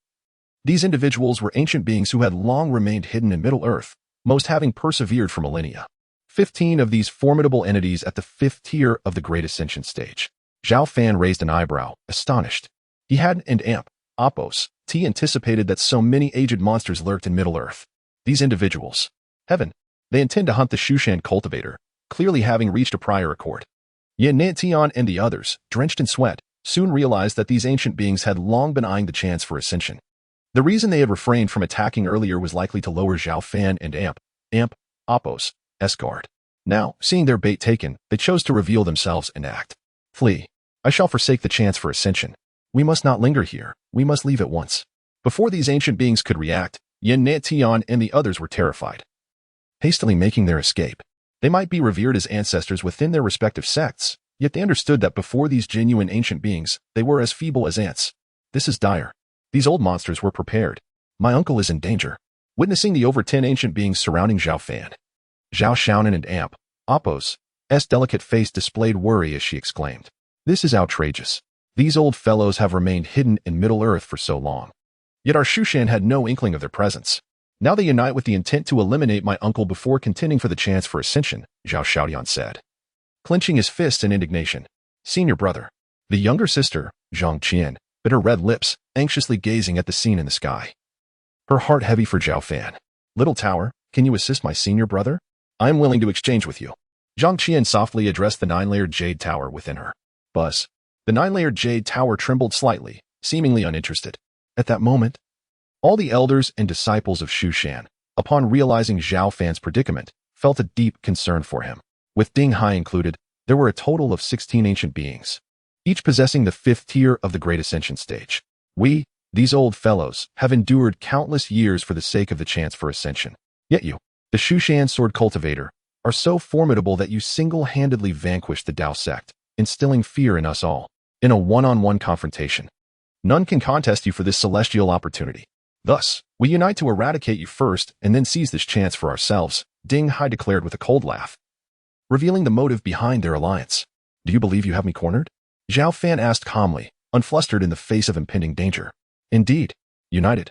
these individuals were ancient beings who had long remained hidden in Middle Earth, most having persevered for millennia. 15 of these formidable entities at the 5th tier of the Great Ascension stage. Zhao Fan raised an eyebrow, astonished. He had and Amp, Oppos, T anticipated that so many aged monsters lurked in Middle-earth. These individuals. Heaven. They intend to hunt the Shushan cultivator, clearly having reached a prior accord. Innate and the others, drenched in sweat, soon realized that these ancient beings had long been eyeing the chance for ascension. The reason they had refrained from attacking earlier was likely to lower Zhao Fan and Amp, Oppos, guard. Now, seeing their bait taken, they chose to reveal themselves and act. Flee. I shall forsake the chance for ascension. We must not linger here. We must leave at once. Before these ancient beings could react, Innate and the others were terrified. Hastily making their escape. They might be revered as ancestors within their respective sects, yet they understood that before these genuine ancient beings, they were as feeble as ants. This is dire. These old monsters were prepared. My uncle is in danger. Witnessing the over 10 ancient beings surrounding Zhao Fan, Zhao Xiaonan and Amp, Oppos' delicate face displayed worry as she exclaimed, "This is outrageous. These old fellows have remained hidden in Middle-earth for so long. Yet our Shushan had no inkling of their presence. Now they unite with the intent to eliminate my uncle before contending for the chance for ascension," Zhao Xiaodian said, clenching his fists in indignation. Senior brother. The younger sister, Zhang Qian, bit her red lips, anxiously gazing at the scene in the sky. Her heart heavy for Zhao Fan. "Little tower, can you assist my senior brother? I am willing to exchange with you." Zhang Qian softly addressed the 9-layered jade tower within her. Buzz. The 9-layered jade tower trembled slightly, seemingly uninterested. At that moment, all the elders and disciples of Shushan, upon realizing Zhao Fan's predicament, felt a deep concern for him. With Ding Hai included, there were a total of 16 ancient beings, each possessing the 5th tier of the Great Ascension stage. We, these old fellows, have endured countless years for the sake of the chance for ascension. Yet you, the Shushan sword cultivator, are so formidable that you single-handedly vanquished the Dao sect, instilling fear in us all. In a one-on-one confrontation, none can contest you for this celestial opportunity. Thus, we unite to eradicate you first and then seize this chance for ourselves, Ding Hai declared with a cold laugh, revealing the motive behind their alliance. Do you believe you have me cornered? Zhao Fan asked calmly, unflustered in the face of impending danger. Indeed, united,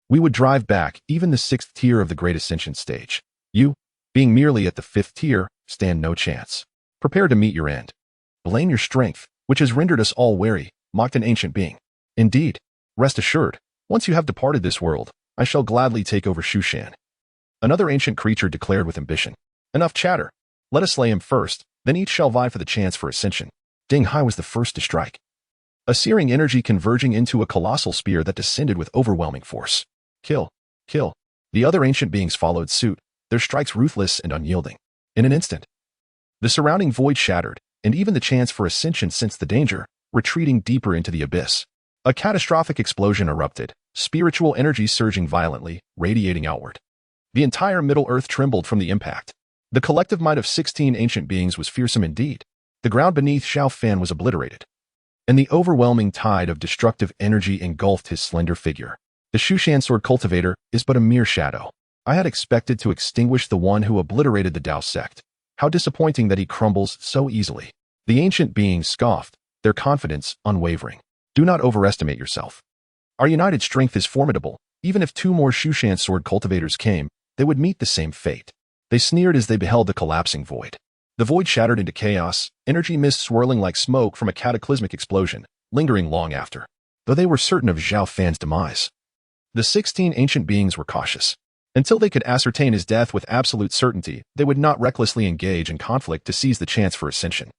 we would drive back even the 6th tier of the Great Ascension stage. You, being merely at the 5th tier, stand no chance. Prepare to meet your end. Blame your strength, which has rendered us all wary, mocked an ancient being. Indeed, rest assured, once you have departed this world, I shall gladly take over Shushan. Another ancient creature declared with ambition. Enough chatter. Let us slay him first, then each shall vie for the chance for ascension. Ding Hai was the first to strike. A searing energy converging into a colossal spear that descended with overwhelming force. Kill. Kill. The other ancient beings followed suit, their strikes ruthless and unyielding. In an instant, the surrounding void shattered, and even the chance for ascension sensed the danger, retreating deeper into the abyss. A catastrophic explosion erupted, spiritual energy surging violently, radiating outward. The entire Middle-earth trembled from the impact. The collective might of 16 ancient beings was fearsome indeed. The ground beneath Zhao Fan was obliterated, and the overwhelming tide of destructive energy engulfed his slender figure. The Shushan sword cultivator is but a mere shadow. I had expected to extinguish the one who obliterated the Dao sect. How disappointing that he crumbles so easily. The ancient beings scoffed, their confidence unwavering. Do not overestimate yourself. Our united strength is formidable. Even if 2 more Shushan sword cultivators came, they would meet the same fate. They sneered as they beheld the collapsing void. The void shattered into chaos, energy mist swirling like smoke from a cataclysmic explosion, lingering long after. Though they were certain of Zhao Fan's demise, the 16 ancient beings were cautious. Until they could ascertain his death with absolute certainty, they would not recklessly engage in conflict to seize the chance for ascension.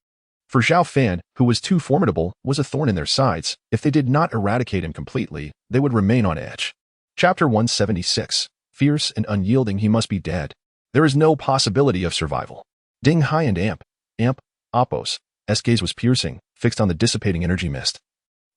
For Zhao Fan, who was too formidable, was a thorn in their sides. If they did not eradicate him completely, they would remain on edge. Chapter 176. Fierce and unyielding, he must be dead. There is no possibility of survival. Ding Hai and Amp, Oppos' gaze was piercing, fixed on the dissipating energy mist.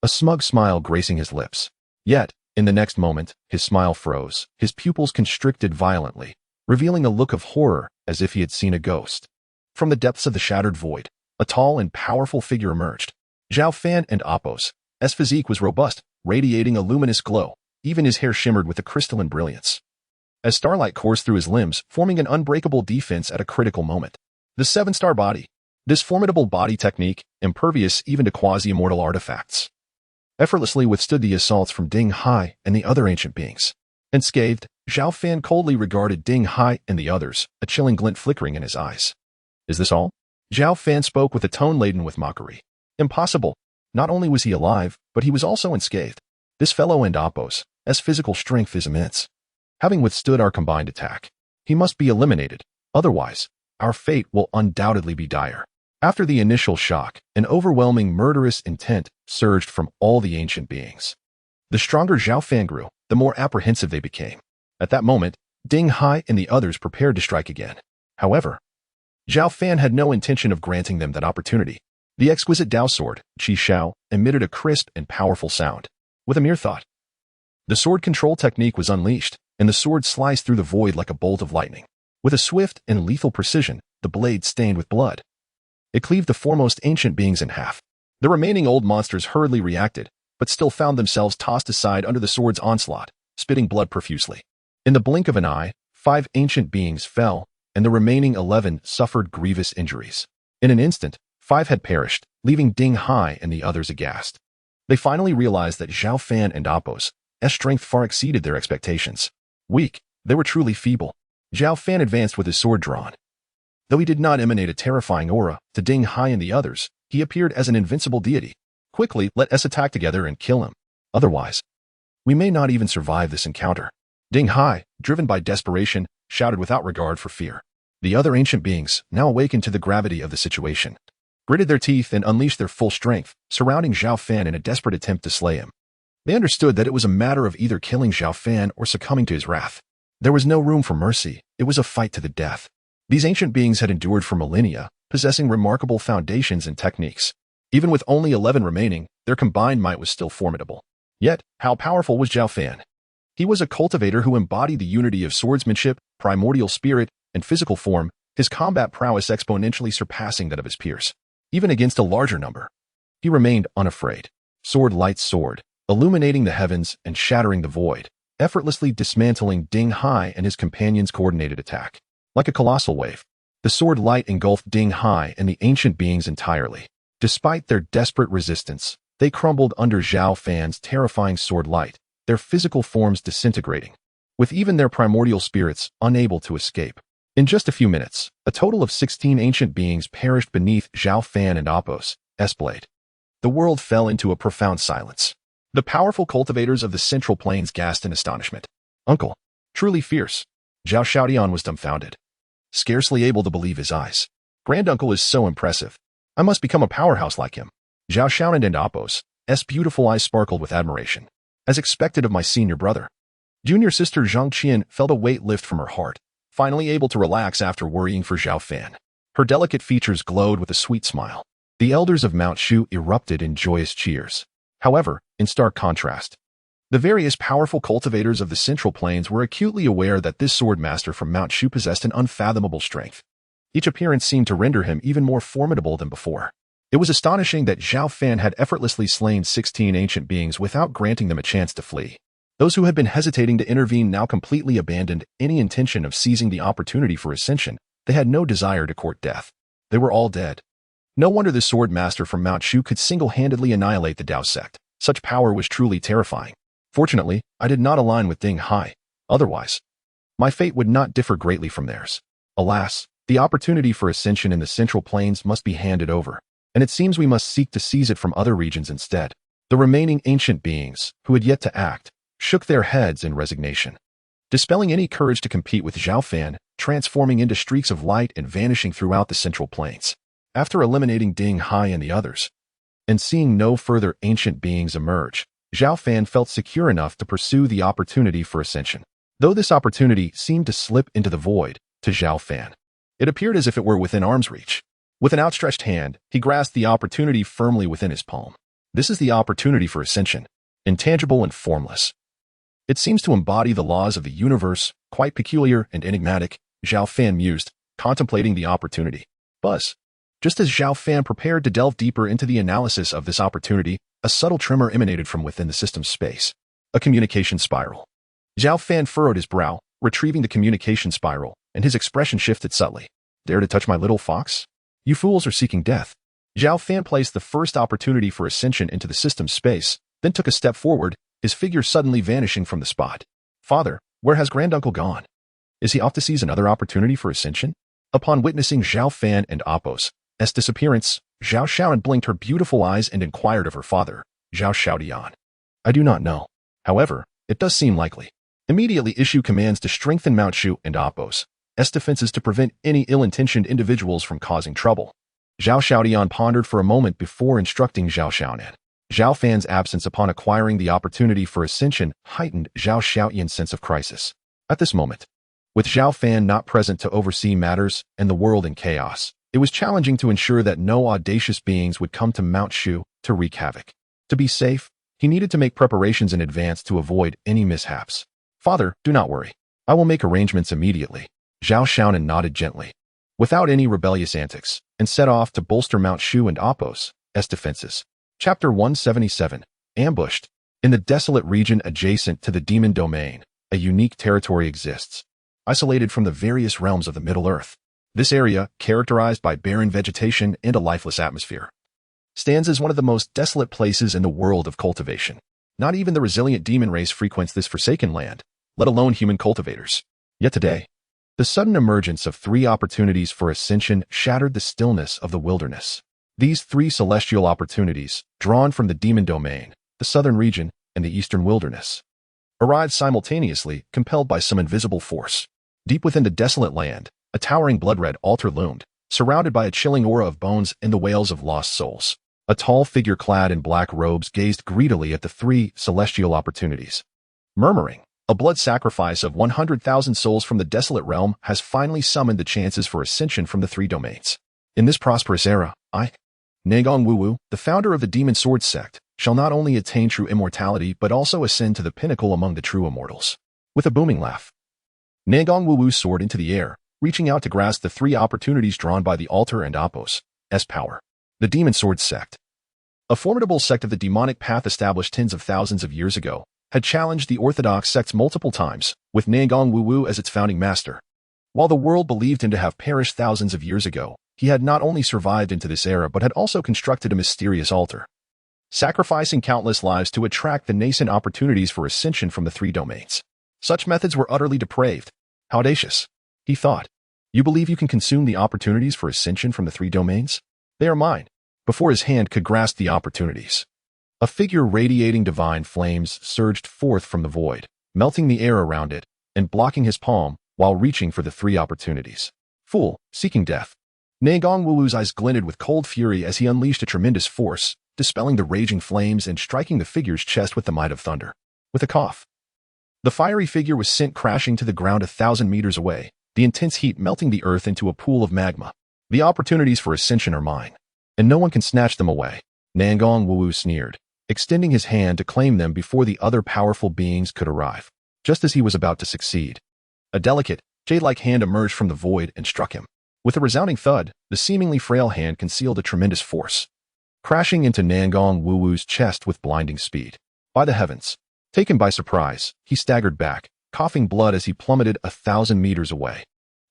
A smug smile gracing his lips. Yet, in the next moment, his smile froze, his pupils constricted violently, revealing a look of horror as if he had seen a ghost. From the depths of the shattered void, a tall and powerful figure emerged. Zhao Fan and Oppos' physique was robust, radiating a luminous glow. Even his hair shimmered with a crystalline brilliance, as starlight coursed through his limbs, forming an unbreakable defense at a critical moment. The 7-star body. This formidable body technique, impervious even to quasi-immortal artifacts, effortlessly withstood the assaults from Ding Hai and the other ancient beings. Unscathed, Zhao Fan coldly regarded Ding Hai and the others, a chilling glint flickering in his eyes. Is this all? Zhao Fan spoke with a tone laden with mockery. Impossible. Not only was he alive, but he was also unscathed. This fellow and Appos, as physical strength is immense. Having withstood our combined attack, he must be eliminated. Otherwise, our fate will undoubtedly be dire. After the initial shock, an overwhelming murderous intent surged from all the ancient beings. The stronger Zhao Fan grew, the more apprehensive they became. At that moment, Ding Hai and the others prepared to strike again. However, Zhao Fan had no intention of granting them that opportunity. The exquisite Dao sword, Qi Shao, emitted a crisp and powerful sound. With a mere thought, the sword control technique was unleashed, and the sword sliced through the void like a bolt of lightning. With a swift and lethal precision, the blade stained with blood. It cleaved the foremost ancient beings in half. The remaining old monsters hurriedly reacted, but still found themselves tossed aside under the sword's onslaught, spitting blood profusely. In the blink of an eye, 5 ancient beings fell, and the remaining 11 suffered grievous injuries. In an instant, 5 had perished, leaving Ding Hai and the others aghast. They finally realized that Zhao Fan and Appos' strength far exceeded their expectations. Weak, they were truly feeble. Zhao Fan advanced with his sword drawn. Though he did not emanate a terrifying aura, to Ding Hai and the others, he appeared as an invincible deity. Quickly, let us attack together and kill him. Otherwise, we may not even survive this encounter. Ding Hai, driven by desperation, shouted without regard for fear. The other ancient beings, now awakened to the gravity of the situation, gritted their teeth and unleashed their full strength, surrounding Zhao Fan in a desperate attempt to slay him. They understood that it was a matter of either killing Zhao Fan or succumbing to his wrath. There was no room for mercy. It was a fight to the death. These ancient beings had endured for millennia, possessing remarkable foundations and techniques. Even with only 11 remaining, their combined might was still formidable. Yet, how powerful was Zhao Fan? He was a cultivator who embodied the unity of swordsmanship, primordial spirit, and physical form, his combat prowess exponentially surpassing that of his peers. Even against a larger number, he remained unafraid. Sword lights sword, illuminating the heavens and shattering the void, effortlessly dismantling Ding Hai and his companions' coordinated attack. Like a colossal wave, the sword light engulfed Ding Hai and the ancient beings entirely. Despite their desperate resistance, they crumbled under Zhao Fan's terrifying sword light, their physical forms disintegrating, with even their primordial spirits unable to escape. In just a few minutes, a total of 16 ancient beings perished beneath Zhao Fan and Appos' blade. The world fell into a profound silence. The powerful cultivators of the Central Plains gasped in astonishment. Uncle, truly fierce. Zhao Xiaodian was dumbfounded, scarcely able to believe his eyes. Granduncle is so impressive. I must become a powerhouse like him. Zhao Xiaonan and Appos' beautiful eyes sparkled with admiration, as expected of my senior brother. Junior sister Zhang Qian felt a weight lift from her heart, finally able to relax after worrying for Zhao Fan. Her delicate features glowed with a sweet smile. The elders of Mount Shu erupted in joyous cheers. However, in stark contrast, the various powerful cultivators of the Central Plains were acutely aware that this sword master from Mount Shu possessed an unfathomable strength. Each appearance seemed to render him even more formidable than before. It was astonishing that Zhao Fan had effortlessly slain 16 ancient beings without granting them a chance to flee. Those who had been hesitating to intervene now completely abandoned any intention of seizing the opportunity for ascension. They had no desire to court death. They were all dead. No wonder the sword master from Mount Shu could single-handedly annihilate the Dao sect. Such power was truly terrifying. Fortunately, I did not align with Ding Hai. Otherwise, my fate would not differ greatly from theirs. Alas, the opportunity for ascension in the Central Plains must be handed over, and it seems we must seek to seize it from other regions instead. The remaining ancient beings, who had yet to act, shook their heads in resignation, dispelling any courage to compete with Zhao Fan, transforming into streaks of light and vanishing throughout the Central Plains. After eliminating Ding Hai and the others, and seeing no further ancient beings emerge, Zhao Fan felt secure enough to pursue the opportunity for ascension. Though this opportunity seemed to slip into the void, to Zhao Fan, it appeared as if it were within arm's reach. With an outstretched hand, he grasped the opportunity firmly within his palm. This is the opportunity for ascension, intangible and formless. It seems to embody the laws of the universe, quite peculiar and enigmatic, Zhao Fan mused, contemplating the opportunity. Buzz. Just as Zhao Fan prepared to delve deeper into the analysis of this opportunity, a subtle tremor emanated from within the system's space. A communication spiral. Zhao Fan furrowed his brow, retrieving the communication spiral, and his expression shifted subtly. Dare to touch my little fox? You fools are seeking death. Zhao Fan placed the first opportunity for ascension into the system's space, then took a step forward, his figure suddenly vanishing from the spot. Father, where has Granduncle gone? Is he off to seize another opportunity for ascension? Upon witnessing Zhao Fan and Appos' disappearance, Zhao Shaoan blinked her beautiful eyes and inquired of her father, Zhao Xiaodian. I do not know. However, it does seem likely. Immediately issue commands to strengthen Mount Shu and Apos, S defenses to prevent any ill-intentioned individuals from causing trouble. Zhao Xiaodian pondered for a moment before instructing Zhao Xiaonan. Zhao Fan's absence upon acquiring the opportunity for ascension heightened Zhao Xiaoyan's sense of crisis. At this moment, with Zhao Fan not present to oversee matters and the world in chaos, it was challenging to ensure that no audacious beings would come to Mount Shu to wreak havoc. To be safe, he needed to make preparations in advance to avoid any mishaps. Father, do not worry. I will make arrangements immediately. Zhao Xiaonan nodded gently, without any rebellious antics, and set off to bolster Mount Shu and Apos' defenses. Chapter 177. Ambushed. In the desolate region adjacent to the demon domain, a unique territory exists, isolated from the various realms of the Middle Earth. This area, characterized by barren vegetation and a lifeless atmosphere, stands as one of the most desolate places in the world of cultivation. Not even the resilient demon race frequents this forsaken land, let alone human cultivators. Yet today, the sudden emergence of 3 opportunities for ascension shattered the stillness of the wilderness. These 3 celestial opportunities, drawn from the demon domain, the southern region, and the eastern wilderness, arrived simultaneously, compelled by some invisible force. Deep within the desolate land, a towering blood-red altar loomed, surrounded by a chilling aura of bones and the wails of lost souls. A tall figure clad in black robes gazed greedily at the 3 celestial opportunities, murmuring, "A blood sacrifice of 100,000 souls from the desolate realm has finally summoned the chances for ascension from the 3 domains. In this prosperous era, I, Negong Wuwu, the founder of the Demon Sword sect, shall not only attain true immortality but also ascend to the pinnacle among the true immortals." With a booming laugh, Negong Wuwu soared into the air, reaching out to grasp the 3 opportunities drawn by the altar and Apos' power. The Demon Sword sect, a formidable sect of the demonic path established tens of thousands of years ago, had challenged the orthodox sects multiple times, with Negong Wuwu as its founding master. While the world believed him to have perished thousands of years ago, he had not only survived into this era but had also constructed a mysterious altar, sacrificing countless lives to attract the nascent opportunities for ascension from the 3 domains. Such methods were utterly depraved. How audacious, he thought. You believe you can consume the opportunities for ascension from the 3 domains? They are mine. Before his hand could grasp the opportunities, a figure radiating divine flames surged forth from the void, melting the air around it and blocking his palm while reaching for the 3 opportunities. Fool, seeking death. Negong Wuwu's eyes glinted with cold fury as he unleashed a tremendous force, dispelling the raging flames and striking the figure's chest with the might of thunder. With a cough, the fiery figure was sent crashing to the ground 1,000 meters away, the intense heat melting the earth into a pool of magma. The opportunities for ascension are mine, and no one can snatch them away. Negong Wuwu sneered, extending his hand to claim them before the other powerful beings could arrive. Just as he was about to succeed, a delicate, jade-like hand emerged from the void and struck him. With a resounding thud, the seemingly frail hand concealed a tremendous force, crashing into Negong Wuwu's chest with blinding speed. By the heavens! Taken by surprise, he staggered back, coughing blood as he plummeted 1,000 meters away.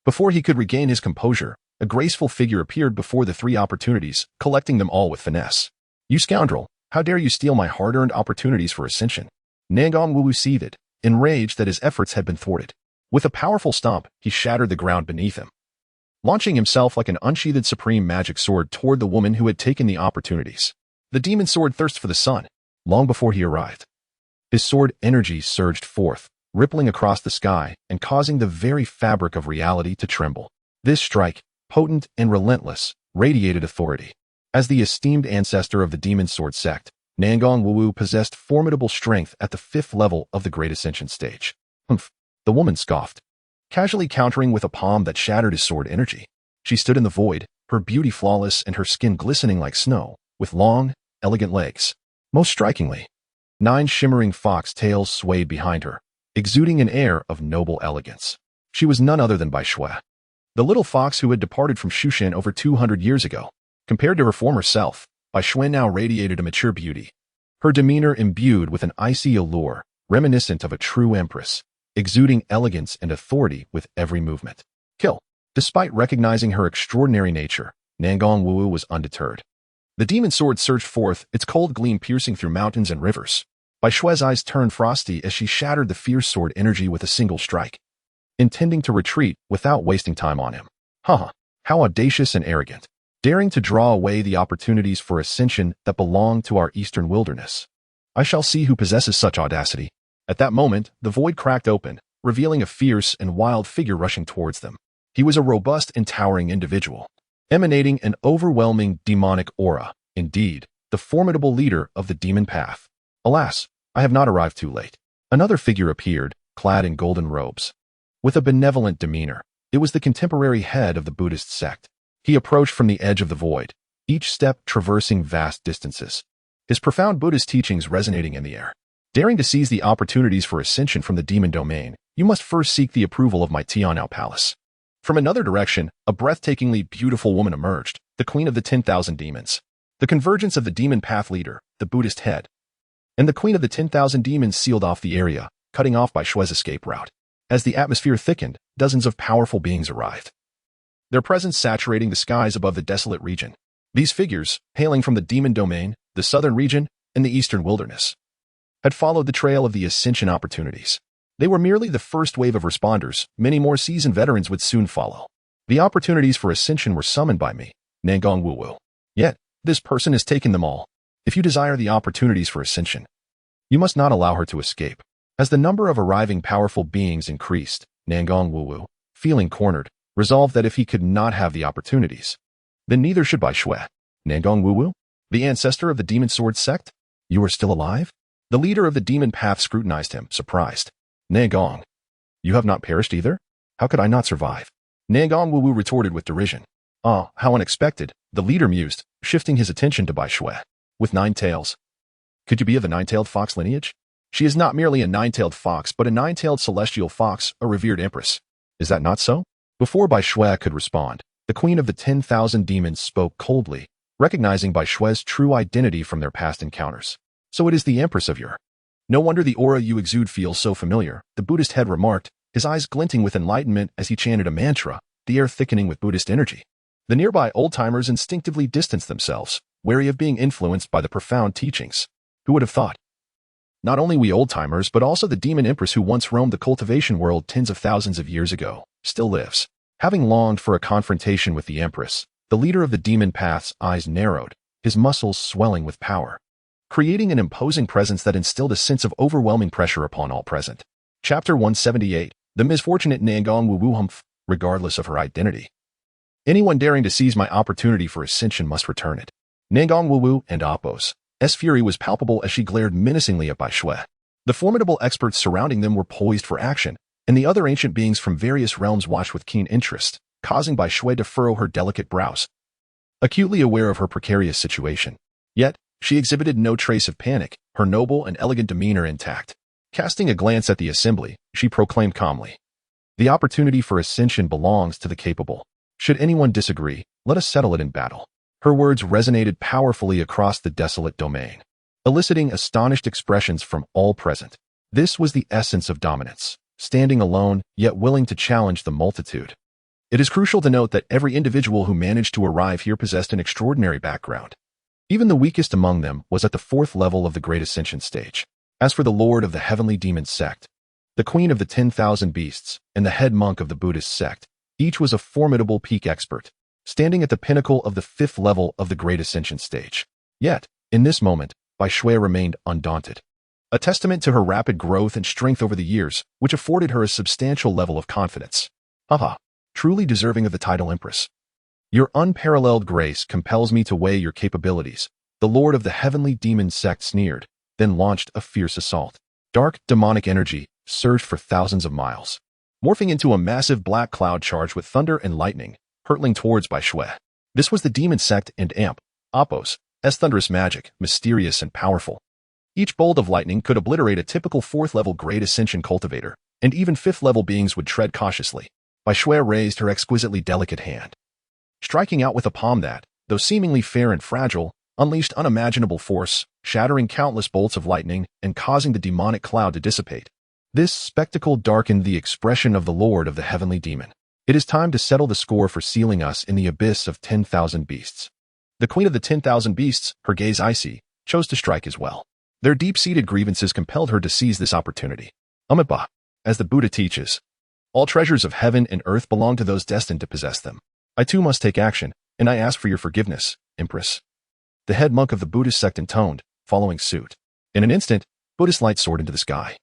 Before he could regain his composure, a graceful figure appeared before the 3 opportunities, collecting them all with finesse. You scoundrel, how dare you steal my hard-earned opportunities for ascension? Negong Wuwu seethed, enraged that his efforts had been thwarted. With a powerful stomp, he shattered the ground beneath him, launching himself like an unsheathed supreme magic sword toward the woman who had taken the opportunities. The demon sword thirsts for the sun. Long before he arrived, his sword energy surged forth, rippling across the sky and causing the very fabric of reality to tremble. This strike, potent and relentless, radiated authority. As the esteemed ancestor of the Demon Sword sect, Negong Wuwu possessed formidable strength at the 5th level of the Great Ascension stage. Humph, the woman scoffed, casually countering with a palm that shattered his sword energy. She stood in the void, her beauty flawless and her skin glistening like snow, with long, elegant legs. Most strikingly, 9 shimmering fox tails swayed behind her, exuding an air of noble elegance. She was none other than Bai Shui, the little fox who had departed from Shushan over 200 years ago. Compared to her former self, Bai Shui now radiated a mature beauty, her demeanor imbued with an icy allure, reminiscent of a true empress, exuding elegance and authority with every movement. Kill. Despite recognizing her extraordinary nature, Negong Wuwu was undeterred. The demon sword surged forth, its cold gleam piercing through mountains and rivers. Bai Shui's eyes turned frosty as she shattered the fierce sword energy with a single strike, intending to retreat without wasting time on him. Haha, how audacious and arrogant. daring to draw away the opportunities for ascension that belong to our eastern wilderness. I shall see who possesses such audacity. At that moment, the void cracked open, revealing a fierce and wild figure rushing towards them. He was a robust and towering individual, emanating an overwhelming demonic aura, indeed, the formidable leader of the demon path. Alas, I have not arrived too late. Another figure appeared, clad in golden robes. With a benevolent demeanor, it was the contemporary head of the Buddhist sect. He approached from the edge of the void, each step traversing vast distances, his profound Buddhist teachings resonating in the air. Daring to seize the opportunities for ascension from the demon domain, you must first seek the approval of my Tianao Palace. From another direction, a breathtakingly beautiful woman emerged, the queen of the 10,000 demons. The convergence of the demon path leader, the Buddhist head, and the queen of the 10,000 demons sealed off the area, cutting off Bai Shue's escape route. As the atmosphere thickened, dozens of powerful beings arrived, their presence saturating the skies above the desolate region. These figures, hailing from the demon domain, the southern region, and the eastern wilderness, had followed the trail of the ascension opportunities. They were merely the first wave of responders. Many more seasoned veterans would soon follow. The opportunities for ascension were summoned by me, Nangong Wu. Yet, this person has taken them all. If you desire the opportunities for ascension, you must not allow her to escape. As the number of arriving powerful beings increased, Nangong Wu, feeling cornered, resolved that if he could not have the opportunities, then neither should Bai Shui. Nangong Wu, the ancestor of the demon sword sect? You are still alive? The leader of the demon path scrutinized him, surprised. Nangong, you have not perished either? How could I not survive? Nangong Wu retorted with derision. Ah, how unexpected, the leader mused, shifting his attention to Bai Shui. With 9 tails. Could you be of the 9-tailed fox lineage? She is not merely a 9-tailed fox, but a 9-tailed celestial fox, a revered empress. Is that not so? Before Bai Shui could respond, the queen of the 10,000 demons spoke coldly, recognizing Bai Shui's true identity from their past encounters. So it is the empress of your. No wonder the aura you exude feels so familiar, the Buddhist head remarked, his eyes glinting with enlightenment as he chanted a mantra, the air thickening with Buddhist energy. The nearby old-timers instinctively distanced themselves, wary of being influenced by the profound teachings. Who would have thought? Not only we old-timers, but also the demon empress who once roamed the cultivation world tens of thousands of years ago, still lives. Having longed for a confrontation with the empress, the leader of the demon path's eyes narrowed, his muscles swelling with power, creating an imposing presence that instilled a sense of overwhelming pressure upon all present. Chapter 178, The Misfortunate Nangong Wu Humph, regardless of her identity. Anyone daring to seize my opportunity for ascension must return it. Nangong Wu and Appo's fury was palpable as she glared menacingly at Bai Shui. The formidable experts surrounding them were poised for action, and the other ancient beings from various realms watched with keen interest, causing Bai Shui to furrow her delicate brows, acutely aware of her precarious situation. Yet, she exhibited no trace of panic, her noble and elegant demeanor intact. Casting a glance at the assembly, she proclaimed calmly, "The opportunity for ascension belongs to the capable. Should anyone disagree, let us settle it in battle." Her words resonated powerfully across the desolate domain, eliciting astonished expressions from all present. This was the essence of dominance, standing alone, yet willing to challenge the multitude. It is crucial to note that every individual who managed to arrive here possessed an extraordinary background. Even the weakest among them was at the 4th level of the Great Ascension stage. As for the Lord of the Heavenly Demon sect, the Queen of the 10,000 beasts, and the head monk of the Buddhist sect, each was a formidable peak expert, standing at the pinnacle of the 5th level of the Great Ascension stage. Yet, in this moment, Bai Shui remained undaunted, a testament to her rapid growth and strength over the years, which afforded her a substantial level of confidence. Aha, truly deserving of the title Empress. Your unparalleled grace compels me to weigh your capabilities. The Lord of the Heavenly Demon sect sneered, then launched a fierce assault. Dark, demonic energy surged for thousands of miles, morphing into a massive black cloud charged with thunder and lightning, hurtling towards Bai Shui. This was the demon sect and Appo's thunderous magic, mysterious and powerful. Each bolt of lightning could obliterate a typical 4th-level Great Ascension cultivator, and even 5th-level beings would tread cautiously. Bai Shui raised her exquisitely delicate hand, striking out with a palm that, though seemingly fair and fragile, unleashed unimaginable force, shattering countless bolts of lightning and causing the demonic cloud to dissipate. This spectacle darkened the expression of the Lord of the Heavenly Demon. It is time to settle the score for sealing us in the abyss of 10,000 beasts. The Queen of the 10,000 beasts, her gaze icy, chose to strike as well. Their deep-seated grievances compelled her to seize this opportunity. Amitabha, as the Buddha teaches, all treasures of heaven and earth belong to those destined to possess them. I too must take action, And I ask for your forgiveness, Empress. The head monk of the Buddhist sect intoned, following suit. In an instant, Buddhist light soared into the sky,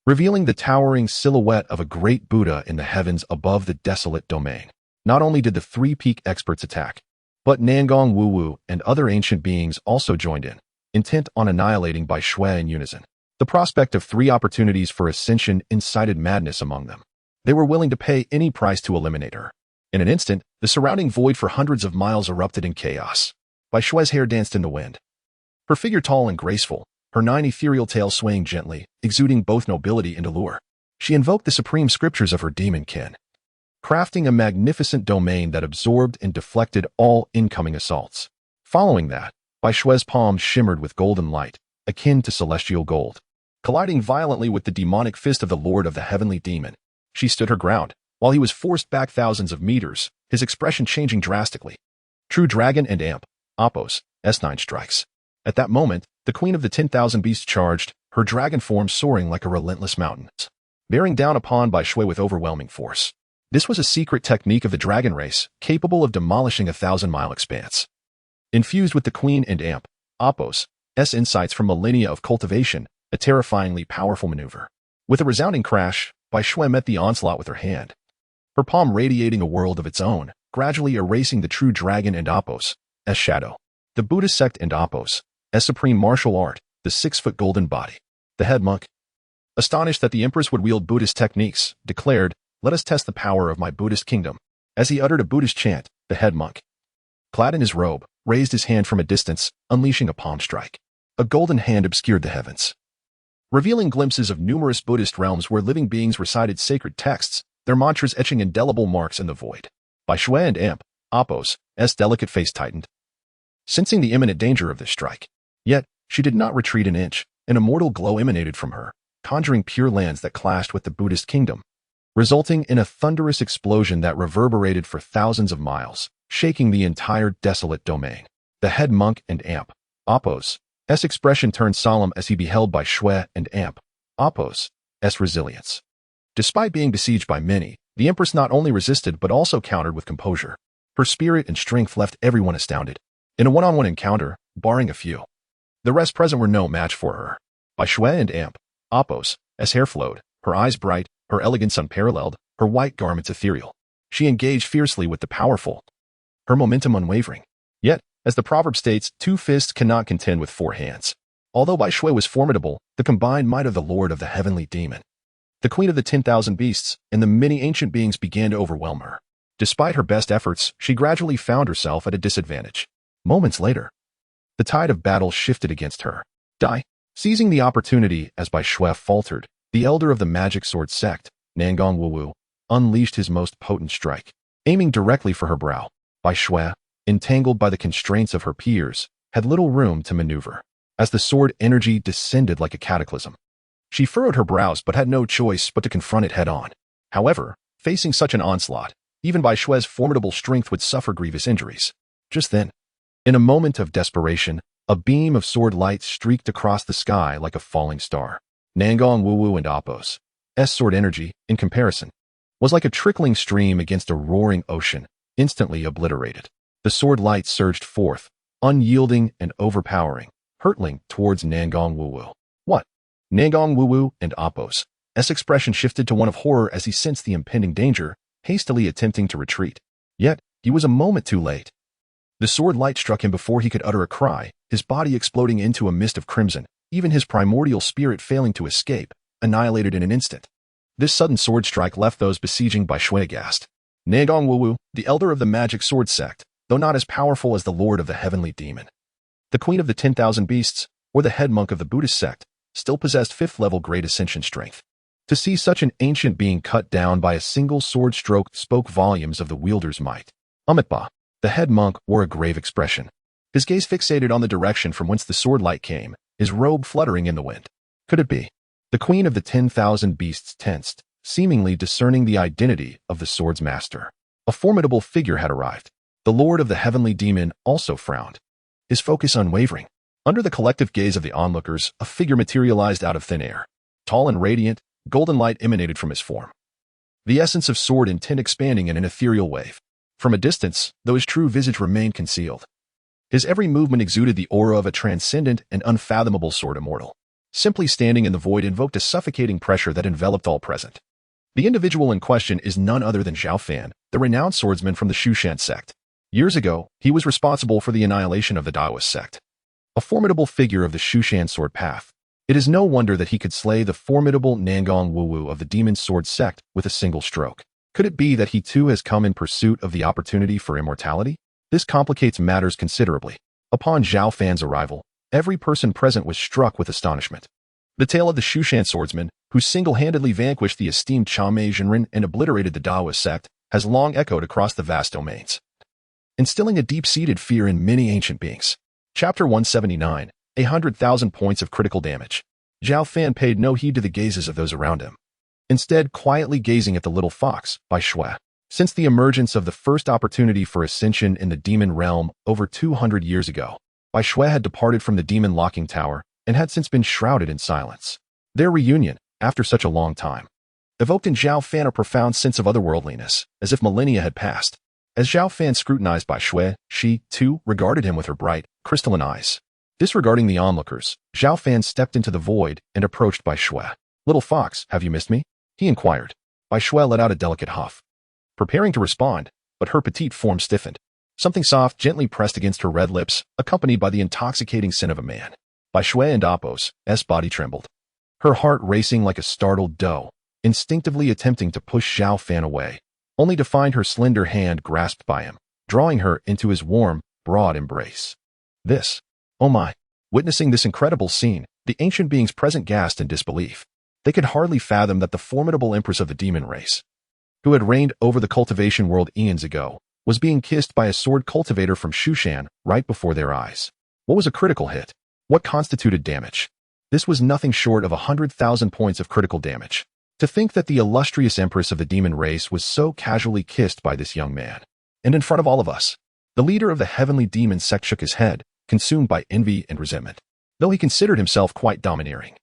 revealing the towering silhouette of a great Buddha in the heavens above the desolate domain. Not only did the three peak experts attack, but Nangong Wu and other ancient beings also joined in, intent on annihilating Bai Shui in unison. The prospect of 3 opportunities for ascension incited madness among them. They were willing to pay any price to eliminate her. In an instant, the surrounding void for hundreds of miles erupted in chaos. Bai Shui's hair danced in the wind. Her figure tall and graceful, her 9 ethereal tail swaying gently, exuding both nobility and allure. She invoked the supreme scriptures of her demon kin, crafting a magnificent domain that absorbed and deflected all incoming assaults. Following that, Bai Shui's palms shimmered with golden light, akin to celestial gold. Colliding violently with the demonic fist of the Lord of the Heavenly Demon, she stood her ground, while he was forced back thousands of meters, his expression changing drastically. True Dragon and Amp, Oppos, S9 strikes. At that moment, the Queen of the 10,000 Beasts charged, her dragon form soaring like a relentless mountain, bearing down upon Bai Shui with overwhelming force. This was a secret technique of the dragon race, capable of demolishing a 1,000-mile expanse. Infused with the Queen and Amp, Oppos, S insights from millennia of cultivation, a terrifyingly powerful maneuver. With a resounding crash, Bai Shui met the onslaught with her hand, her palm radiating a world of its own, gradually erasing the true dragon and Oppos, S shadow. The Buddhist sect and Oppos, S supreme martial art, the 6-foot golden body. The head monk, astonished that the Empress would wield Buddhist techniques, declared, "Let us test the power of my Buddhist kingdom." As he uttered a Buddhist chant, the head monk, clad in his robe, raised his hand from a distance, unleashing a palm strike. A golden hand obscured the heavens, revealing glimpses of numerous Buddhist realms where living beings recited sacred texts, their mantras etching indelible marks in the void. Bai Shui and Amp, Oppos, S delicate face tightened, sensing the imminent danger of this strike. Yet, she did not retreat an inch. An immortal glow emanated from her, conjuring pure lands that clashed with the Buddhist kingdom, resulting in a thunderous explosion that reverberated for thousands of miles, shaking the entire desolate domain. The head monk and Amp, Oppos, S expression turned solemn as he beheld Bai Shui and Amp, Oppos, S resilience. Despite being besieged by many, the Empress not only resisted but also countered with composure. Her spirit and strength left everyone astounded. In a one-on-one encounter, barring a few, the rest present were no match for her. Bai Shui and Amp, Oppos, S hair flowed, her eyes bright, her elegance unparalleled, her white garments ethereal. She engaged fiercely with the powerful, her momentum unwavering. Yet, as the proverb states, 2 fists cannot contend with 4 hands. Although Bai Shui was formidable, the combined might of the Lord of the Heavenly Demon, the Queen of the 10,000 Beasts, and the many ancient beings began to overwhelm her. Despite her best efforts, she gradually found herself at a disadvantage. Moments later, the tide of battle shifted against her. Seizing the opportunity as Bai Shui faltered, the elder of the magic sword sect, Nangong Wu, unleashed his most potent strike, aiming directly for her brow. Bai Shui, entangled by the constraints of her peers, had little room to maneuver, as the sword energy descended like a cataclysm. She furrowed her brows but had no choice but to confront it head-on. However, facing such an onslaught, even Bai Shui's formidable strength would suffer grievous injuries. Just then, in a moment of desperation, a beam of sword light streaked across the sky like a falling star. Nangong Wu and Oppos' sword energy, in comparison, was like a trickling stream against a roaring ocean, instantly obliterated. The sword light surged forth, unyielding and overpowering, hurtling towards Nangong Wu. What? Nangong Wu and Oppos' expression shifted to one of horror as he sensed the impending danger, hastily attempting to retreat. Yet, he was a moment too late. The sword light struck him before he could utter a cry, his body exploding into a mist of crimson, even his primordial spirit failing to escape, annihilated in an instant. This sudden sword strike left those besieging Bai Shui aghast. Nangong Wu, the elder of the magic sword sect, though not as powerful as the Lord of the Heavenly Demon, the Queen of the 10,000 Beasts, or the head monk of the Buddhist sect, still possessed 5th-level Great Ascension strength. To see such an ancient being cut down by a single sword stroke spoke volumes of the wielder's might. Amitba, the head monk, wore a grave expression, his gaze fixated on the direction from whence the sword light came, his robe fluttering in the wind. Could it be? The Queen of the 10,000 Beasts tensed, seemingly discerning the identity of the sword's master. A formidable figure had arrived. The Lord of the Heavenly Demon also frowned, his focus unwavering. Under the collective gaze of the onlookers, a figure materialized out of thin air. Tall and radiant, golden light emanated from his form, the essence of sword intent expanding in an ethereal wave. From a distance, though his true visage remained concealed. His every movement exuded the aura of a transcendent and unfathomable sword immortal. Simply standing in the void invoked a suffocating pressure that enveloped all present. The individual in question is none other than Zhao Fan, the renowned swordsman from the Shu sect. Years ago, he was responsible for the annihilation of the Daoist sect. A formidable figure of the Shu sword path. It is no wonder that he could slay the formidable Nangong Wu of the demon sword sect with a single stroke. Could it be that he too has come in pursuit of the opportunity for immortality? This complicates matters considerably. Upon Zhao Fan's arrival, every person present was struck with astonishment. The tale of the Shu swordsman, who single-handedly vanquished the esteemed Injuring and obliterated the Daoist sect, has long echoed across the vast domains, instilling a deep-seated fear in many ancient beings. Chapter 179, 100,000 points of critical damage. Zhao Fan paid no heed to the gazes of those around him, instead quietly gazing at the little fox, Bai Shui. Since the emergence of the first opportunity for ascension in the demon realm over 200 years ago, Bai Shui had departed from the demon locking tower and had since been shrouded in silence. Their reunion, after such a long time, evoked in Zhao Fan a profound sense of otherworldliness, as if millennia had passed. As Zhao Fan scrutinized Bai Shui, she, too, regarded him with her bright, crystalline eyes. Disregarding the onlookers, Zhao Fan stepped into the void and approached Bai Shui. "Little fox, have you missed me?" he inquired. Bai Shui let out a delicate huff, preparing to respond, but her petite form stiffened. Something soft gently pressed against her red lips, accompanied by the intoxicating scent of a man. Bai Shui and Appo's body trembled, her heart racing like a startled doe, instinctively attempting to push Zhao Fan away, only to find her slender hand grasped by him, drawing her into his warm, broad embrace. This, oh my! Witnessing this incredible scene, the ancient beings present gasped in disbelief. They could hardly fathom that the formidable empress of the demon race, who had reigned over the cultivation world eons ago, was being kissed by a sword cultivator from Shushan right before their eyes. What was a critical hit? What constituted damage? This was nothing short of 100,000 points of critical damage. To think that the illustrious empress of the demon race was so casually kissed by this young man, and in front of all of us. The leader of the heavenly demon sect shook his head, consumed by envy and resentment. Though he considered himself quite domineering,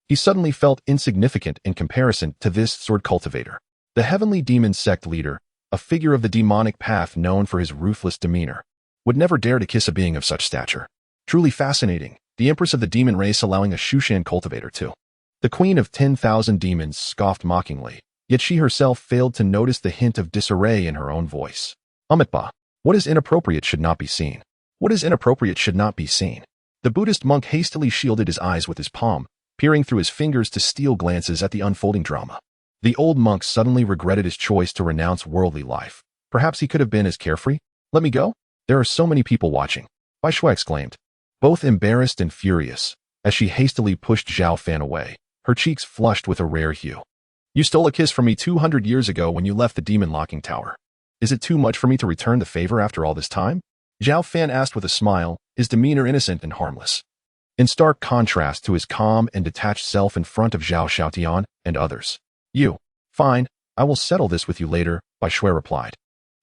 he suddenly felt insignificant in comparison to this sword cultivator. The heavenly demon sect leader, a figure of the demonic path known for his ruthless demeanor, would never dare to kiss a being of such stature. Truly fascinating, the empress of the demon race allowing a Shushan cultivator to. The queen of 10,000 demons scoffed mockingly, yet she herself failed to notice the hint of disarray in her own voice. Amitba, what is inappropriate should not be seen. What is inappropriate should not be seen. The Buddhist monk hastily shielded his eyes with his palm, peering through his fingers to steal glances at the unfolding drama. The old monk suddenly regretted his choice to renounce worldly life. Perhaps he could have been as carefree. "Let me go? There are so many people watching," Bai Shui exclaimed, both embarrassed and furious, as she hastily pushed Zhao Fan away, her cheeks flushed with a rare hue. "You stole a kiss from me 200 years ago when you left the demon locking tower. Is it too much for me to return the favor after all this time?" Zhao Fan asked with a smile, his demeanor innocent and harmless, in stark contrast to his calm and detached self in front of Zhao Xiaotian and others. "You. Fine, I will settle this with you later," Bai Shui replied.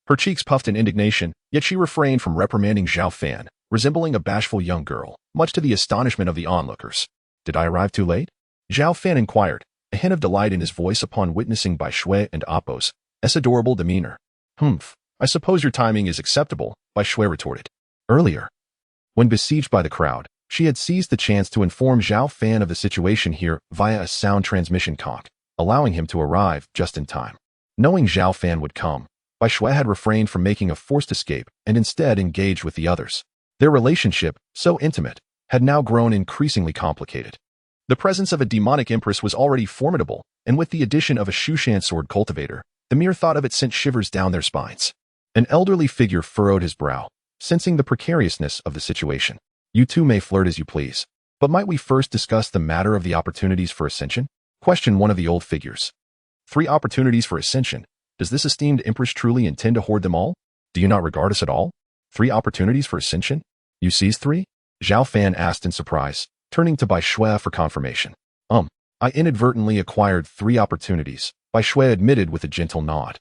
Her cheeks puffed in indignation, yet she refrained from reprimanding Zhao Fan, resembling a bashful young girl, much to the astonishment of the onlookers. "Did I arrive too late?" Zhao Fan inquired, a hint of delight in his voice upon witnessing Bai Shui and Appo's adorable demeanor. "Humph, I suppose your timing is acceptable," Bai Shui retorted. Earlier, when besieged by the crowd, she had seized the chance to inform Zhao Fan of the situation here via a sound transmission conch, allowing him to arrive just in time. Knowing Zhao Fan would come, Bai Shui had refrained from making a forced escape and instead engaged with the others. Their relationship, so intimate, had now grown increasingly complicated. The presence of a demonic empress was already formidable, and with the addition of a Shushan sword cultivator, the mere thought of it sent shivers down their spines. An elderly figure furrowed his brow, sensing the precariousness of the situation. "You two may flirt as you please, but might we first discuss the matter of the opportunities for ascension?" questioned one of the old figures. "3 opportunities for ascension? Does this esteemed empress truly intend to hoard them all? Do you not regard us at all? 3 opportunities for ascension? You seized 3? Zhao Fan asked in surprise, turning to Bai Shui for confirmation. I inadvertently acquired 3 opportunities," Bai Shui admitted with a gentle nod,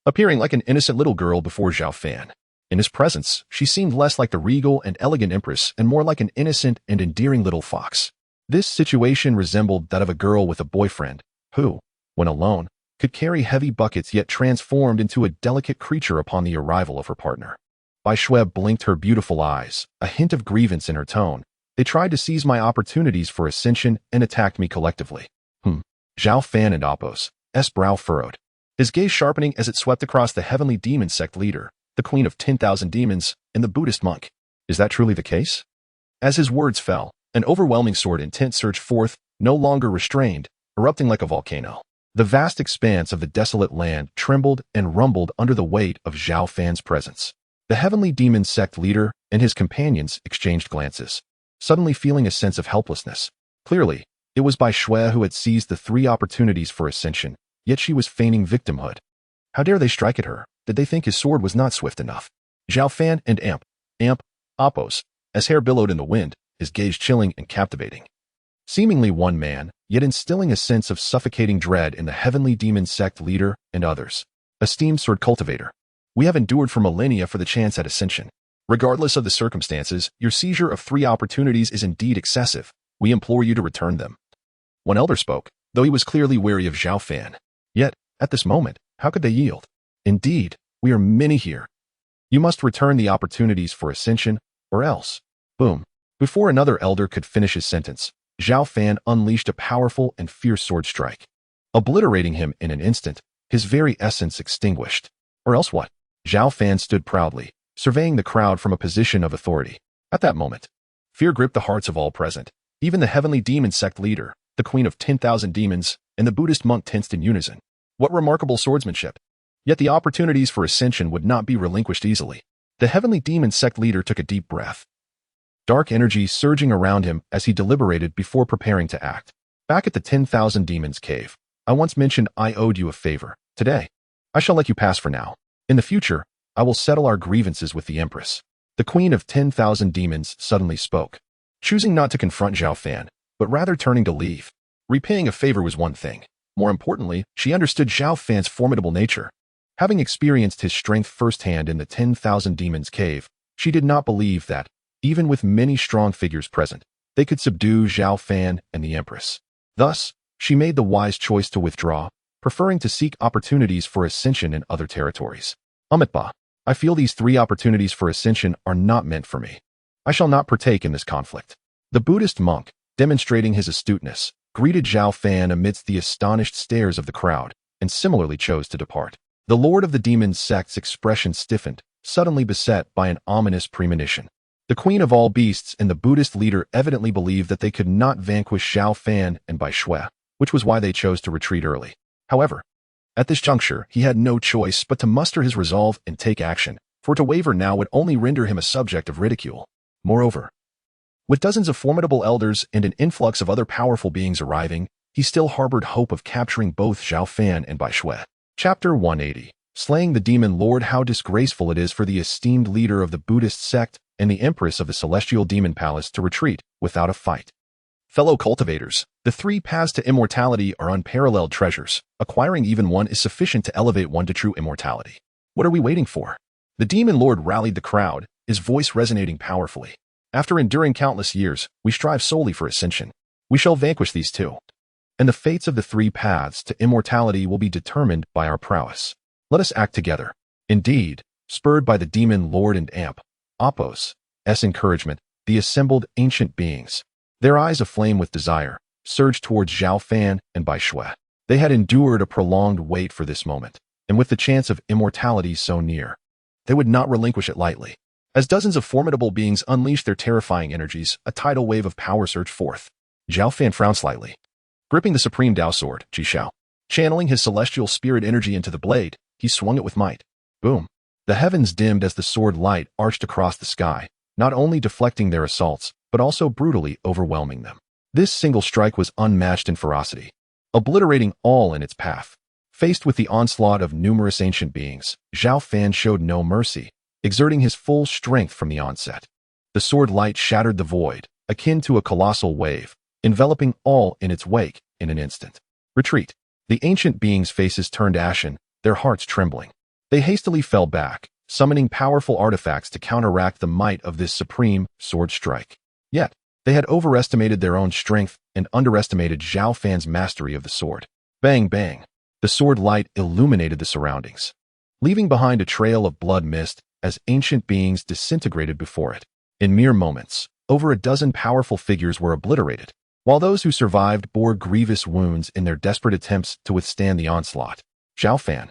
appearing like an innocent little girl before Zhao Fan. In his presence, she seemed less like the regal and elegant empress and more like an innocent and endearing little fox. This situation resembled that of a girl with a boyfriend, who, when alone, could carry heavy buckets yet transformed into a delicate creature upon the arrival of her partner. Bai Shui blinked her beautiful eyes, a hint of grievance in her tone. They tried to seize my opportunities for ascension and attacked me collectively. Zhao Fan and Appos, S brow furrowed, his gaze sharpening as it swept across the heavenly demon sect leader, the queen of 10,000 demons, and the Buddhist monk. Is that truly the case? As his words fell, an overwhelming sword intent surged forth, no longer restrained, erupting like a volcano. The vast expanse of the desolate land trembled and rumbled under the weight of Zhao Fan's presence. The heavenly demon sect leader and his companions exchanged glances, suddenly feeling a sense of helplessness. Clearly, it was Bai Shui who had seized the 3 opportunities for ascension, yet she was feigning victimhood. How dare they strike at her? Did they think his sword was not swift enough? Zhao Fan and Appos, as hair billowed in the wind, his gaze chilling and captivating. Seemingly one man, yet instilling a sense of suffocating dread in the heavenly demon sect leader and others. Esteemed sword cultivator, we have endured for millennia for the chance at ascension. Regardless of the circumstances, your seizure of 3 opportunities is indeed excessive. We implore you to return them. One elder spoke, though he was clearly wary of Zhao Fan. Yet, at this moment, how could they yield? Indeed, we are many here. You must return the opportunities for ascension, or else. Boom. Before another elder could finish his sentence, Zhao Fan unleashed a powerful and fierce sword strike, obliterating him in an instant, his very essence extinguished. Or else what? Zhao Fan stood proudly, surveying the crowd from a position of authority. At that moment, fear gripped the hearts of all present. Even the heavenly demon sect leader, the queen of 10,000 demons, and the Buddhist monk tensed in unison. What remarkable swordsmanship! Yet the opportunities for ascension would not be relinquished easily. The heavenly demon sect leader took a deep breath, dark energy surging around him as he deliberated before preparing to act. Back at the 10,000 demons cave, I once mentioned I owed you a favor. Today, I shall let you pass for now. In the future, I will settle our grievances with the Empress. The queen of 10,000 demons suddenly spoke, choosing not to confront Zhao Fan, but rather turning to leave. Repaying a favor was one thing. More importantly, she understood Zhao Fan's formidable nature. Having experienced his strength firsthand in the 10,000 demons cave, she did not believe that, even with many strong figures present, they could subdue Zhao Fan and the Empress. Thus, she made the wise choice to withdraw, preferring to seek opportunities for ascension in other territories. Amitba, I feel these 3 opportunities for ascension are not meant for me. I shall not partake in this conflict. The Buddhist monk, demonstrating his astuteness, greeted Zhao Fan amidst the astonished stares of the crowd, and similarly chose to depart. The Lord of the Demon sect's expression stiffened, suddenly beset by an ominous premonition. The Queen of all beasts and the Buddhist leader evidently believed that they could not vanquish Zhao Fan and Bai Shui, which was why they chose to retreat early. However, at this juncture, he had no choice but to muster his resolve and take action, for to waver now would only render him a subject of ridicule. Moreover, with dozens of formidable elders and an influx of other powerful beings arriving, he still harbored hope of capturing both Zhao Fan and Bai Shui. Chapter 180. Slaying the Demon Lord. How disgraceful it is for the esteemed leader of the Buddhist sect and the Empress of the Celestial Demon Palace to retreat without a fight. Fellow cultivators, the 3 paths to immortality are unparalleled treasures. Acquiring even one is sufficient to elevate one to true immortality. What are we waiting for? The Demon Lord rallied the crowd, his voice resonating powerfully. After enduring countless years, we strive solely for ascension. We shall vanquish these 2. And the fates of the 3 paths to immortality will be determined by our prowess. Let us act together. Indeed, spurred by the Demon Lord and Appos' encouragement, the assembled ancient beings, their eyes aflame with desire, surged towards Zhao Fan and Bai Shui. They had endured a prolonged wait for this moment, and with the chance of immortality so near, they would not relinquish it lightly. As dozens of formidable beings unleashed their terrifying energies, a tidal wave of power surged forth. Zhao Fan frowned slightly. Gripping the supreme Dao sword, Jishao, channeling his celestial spirit energy into the blade, he swung it with might. Boom. The heavens dimmed as the sword light arched across the sky, not only deflecting their assaults, but also brutally overwhelming them. This single strike was unmatched in ferocity, obliterating all in its path. Faced with the onslaught of numerous ancient beings, Zhao Fan showed no mercy, exerting his full strength from the onset. The sword light shattered the void, akin to a colossal wave, enveloping all in its wake in an instant. Retreat. The ancient beings' faces turned ashen, their hearts trembling. They hastily fell back, summoning powerful artifacts to counteract the might of this supreme sword strike. Yet, they had overestimated their own strength and underestimated Zhao Fan's mastery of the sword. Bang, bang. The sword light illuminated the surroundings, leaving behind a trail of blood mist as ancient beings disintegrated before it. In mere moments, over a dozen powerful figures were obliterated, while those who survived bore grievous wounds in their desperate attempts to withstand the onslaught. Zhao Fan.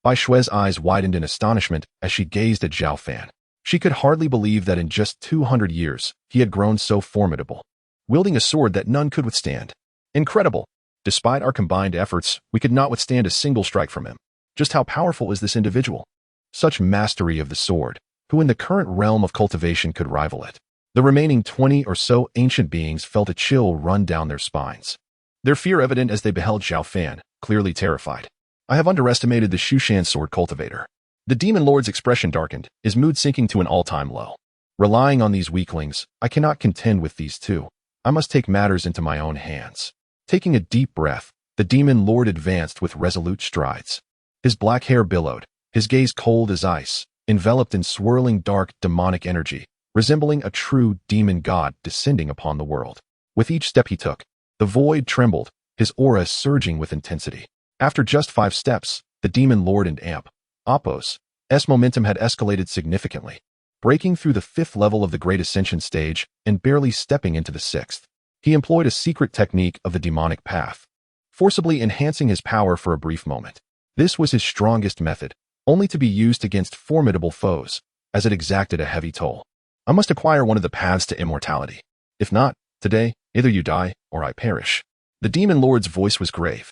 Bai Shue's eyes widened in astonishment as she gazed at Zhao Fan. She could hardly believe that in just 200 years, he had grown so formidable, wielding a sword that none could withstand. Incredible! Despite our combined efforts, we could not withstand a single strike from him. Just how powerful is this individual? Such mastery of the sword, who in the current realm of cultivation could rival it? The remaining 20 or so ancient beings felt a chill run down their spines, their fear evident as they beheld Zhao Fan, clearly terrified. I have underestimated the Shushan sword cultivator. The demon lord's expression darkened, his mood sinking to an all-time low. Relying on these weaklings, I cannot contend with these two. I must take matters into my own hands. Taking a deep breath, the demon lord advanced with resolute strides. His black hair billowed, his gaze cold as ice, enveloped in swirling dark demonic energy, resembling a true demon god descending upon the world. With each step he took, the void trembled, his aura surging with intensity. After just 5 steps, the demon lord and amp, Appos, momentum had escalated significantly, breaking through the 5th level of the Great Ascension stage and barely stepping into the 6th. He employed a secret technique of the demonic path, forcibly enhancing his power for a brief moment. This was his strongest method, only to be used against formidable foes, as it exacted a heavy toll. I must acquire one of the paths to immortality. If not, today, either you die or I perish. The demon lord's voice was grave,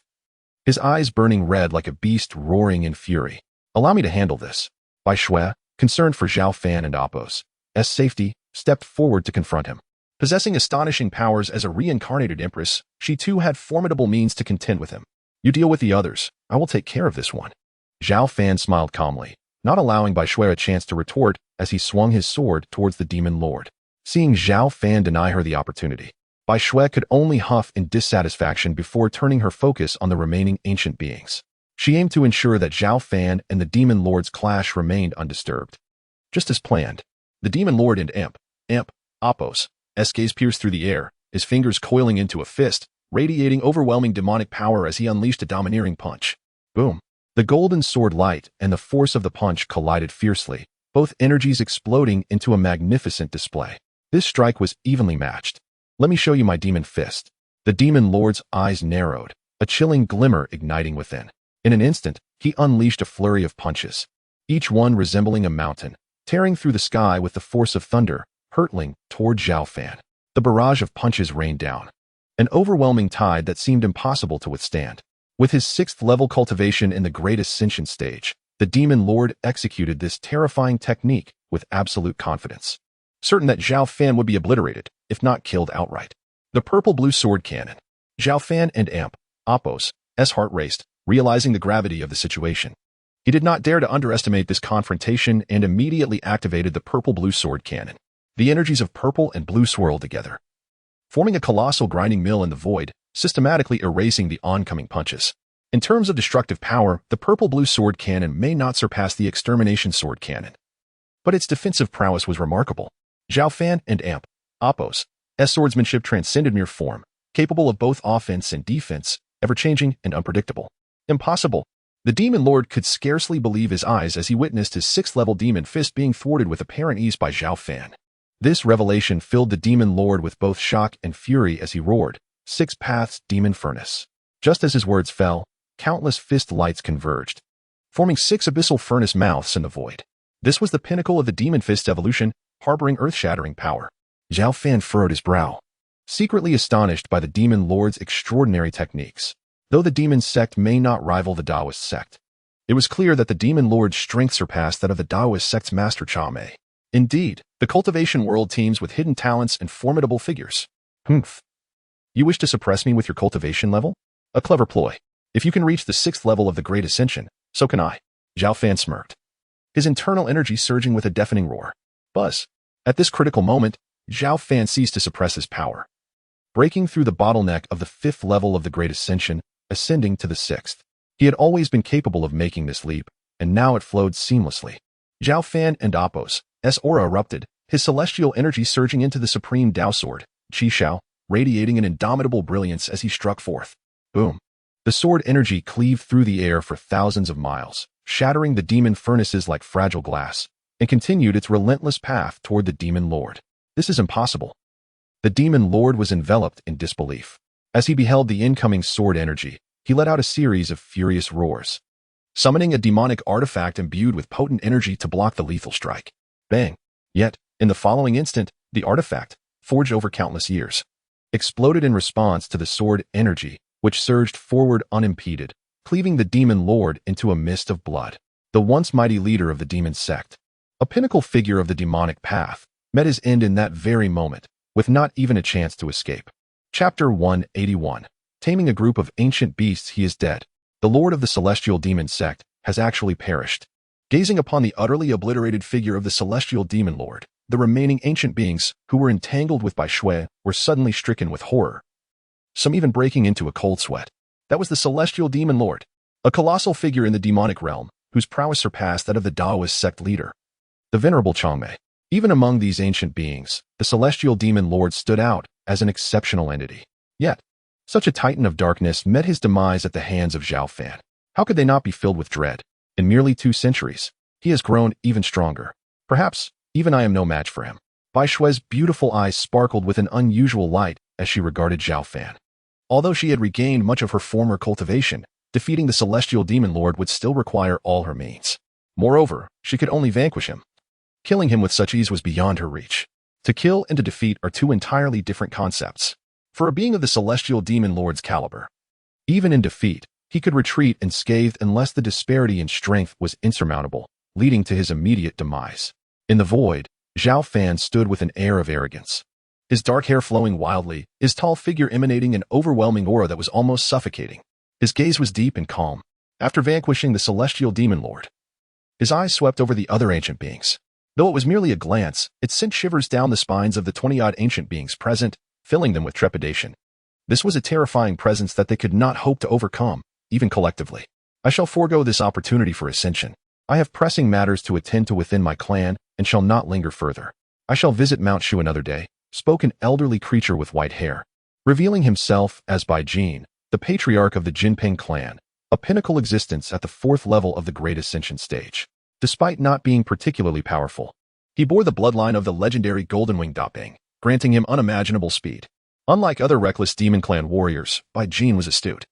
his eyes burning red like a beast roaring in fury. Allow me to handle this. Bai Shui, concerned for Zhao Fan and Appos' safety, stepped forward to confront him. Possessing astonishing powers as a reincarnated empress, she too had formidable means to contend with him. You deal with the others, I will take care of this one. Zhao Fan smiled calmly, not allowing Bai Shui a chance to retort as he swung his sword towards the demon lord. Seeing Zhao Fan deny her the opportunity, Bai Shui could only huff in dissatisfaction before turning her focus on the remaining ancient beings. She aimed to ensure that Zhao Fan and the demon lord's clash remained undisturbed. Just as planned, the demon lord and amp, Appos' gaze pierced through the air, his fingers coiling into a fist, radiating overwhelming demonic power as he unleashed a domineering punch. Boom! The golden sword light and the force of the punch collided fiercely, both energies exploding into a magnificent display. This strike was evenly matched. Let me show you my demon fist. The demon lord's eyes narrowed, a chilling glimmer igniting within. In an instant, he unleashed a flurry of punches, each one resembling a mountain, tearing through the sky with the force of thunder, hurtling toward Zhao Fan. The barrage of punches rained down, an overwhelming tide that seemed impossible to withstand. With his 6th level cultivation in the Great Ascension stage, the demon lord executed this terrifying technique with absolute confidence, certain that Zhao Fan would be obliterated, if not killed outright. The purple-blue sword cannon. Zhao Fan and amp, Appos' heart raced, realizing the gravity of the situation. He did not dare to underestimate this confrontation and immediately activated the purple-blue sword cannon. The energies of purple and blue swirled together, forming a colossal grinding mill in the void, systematically erasing the oncoming punches. In terms of destructive power, the purple-blue sword cannon may not surpass the extermination sword cannon, but its defensive prowess was remarkable. Zhao Fan and amp, Appos' swordsmanship transcended mere form, capable of both offense and defense, ever-changing and unpredictable. Impossible! The demon lord could scarcely believe his eyes as he witnessed his 6th level demon fist being thwarted with apparent ease by Zhao Fan. This revelation filled the demon lord with both shock and fury as he roared, 6 paths demon furnace. Just as his words fell, countless fist lights converged, forming 6 abyssal furnace mouths in the void. This was the pinnacle of the demon fist evolution, harboring earth-shattering power. Zhao Fan furrowed his brow, secretly astonished by the demon lord's extraordinary techniques. Though the demon sect may not rival the Taoist sect, it was clear that the demon lord's strength surpassed that of the Taoist sect's master Cha Mei. Indeed, the cultivation world teems with hidden talents and formidable figures. Humph. You wish to suppress me with your cultivation level? A clever ploy. If you can reach the 6th level of the Great Ascension, so can I. Zhao Fan smirked, his internal energy surging with a deafening roar. Buzz. At this critical moment, Zhao Fan ceased to suppress his power, breaking through the bottleneck of the 5th level of the Great Ascension, ascending to the 6th. He had always been capable of making this leap, and now it flowed seamlessly. Zhao Fan and Appos' aura erupted, his celestial energy surging into the supreme Dao sword, Qi Shao, radiating an indomitable brilliance as he struck forth. Boom. The sword energy cleaved through the air for thousands of miles, shattering the demon furnaces like fragile glass, and continued its relentless path toward the demon lord. This is impossible. The demon lord was enveloped in disbelief. As he beheld the incoming sword energy, he let out a series of furious roars, summoning a demonic artifact imbued with potent energy to block the lethal strike. Bang! Yet, in the following instant, the artifact, forged over countless years, exploded in response to the sword energy, which surged forward unimpeded, cleaving the demon lord into a mist of blood. The once mighty leader of the demon sect, a pinnacle figure of the demonic path, met his end in that very moment, with not even a chance to escape. Chapter 181. Taming a group of ancient beasts. He is dead. The lord of the celestial demon sect has actually perished. Gazing upon the utterly obliterated figure of the celestial demon lord, the remaining ancient beings who were entangled with Bai Shui were suddenly stricken with horror, some even breaking into a cold sweat. That was the celestial demon lord, a colossal figure in the demonic realm, whose prowess surpassed that of the Taoist sect leader, the venerable Changmei. Even among these ancient beings, the celestial demon lord stood out as an exceptional entity. Yet, such a titan of darkness met his demise at the hands of Zhao Fan. How could they not be filled with dread? In merely 2 centuries, he has grown even stronger. Perhaps, even I am no match for him. Bai Shui's beautiful eyes sparkled with an unusual light as she regarded Zhao Fan. Although she had regained much of her former cultivation, defeating the celestial demon lord would still require all her means. Moreover, she could only vanquish him. Killing him with such ease was beyond her reach. To kill and to defeat are 2 entirely different concepts. For a being of the celestial demon lord's caliber, even in defeat, he could retreat unscathed unless the disparity in strength was insurmountable, leading to his immediate demise. In the void, Zhao Fan stood with an air of arrogance, his dark hair flowing wildly, his tall figure emanating an overwhelming aura that was almost suffocating. His gaze was deep and calm. After vanquishing the celestial demon lord, his eyes swept over the other ancient beings. Though it was merely a glance, it sent shivers down the spines of the 20-odd ancient beings present, filling them with trepidation. This was a terrifying presence that they could not hope to overcome, even collectively. I shall forego this opportunity for ascension. I have pressing matters to attend to within my clan, and shall not linger further. I shall visit Mount Shu another day, spoke an elderly creature with white hair, revealing himself as Bai Jin, the patriarch of the Jinping clan, a pinnacle existence at the 4th level of the Great Ascension stage. Despite not being particularly powerful, he bore the bloodline of the legendary Golden Wing Daping, granting him unimaginable speed. Unlike other reckless demon clan warriors, Bai Jin was astute.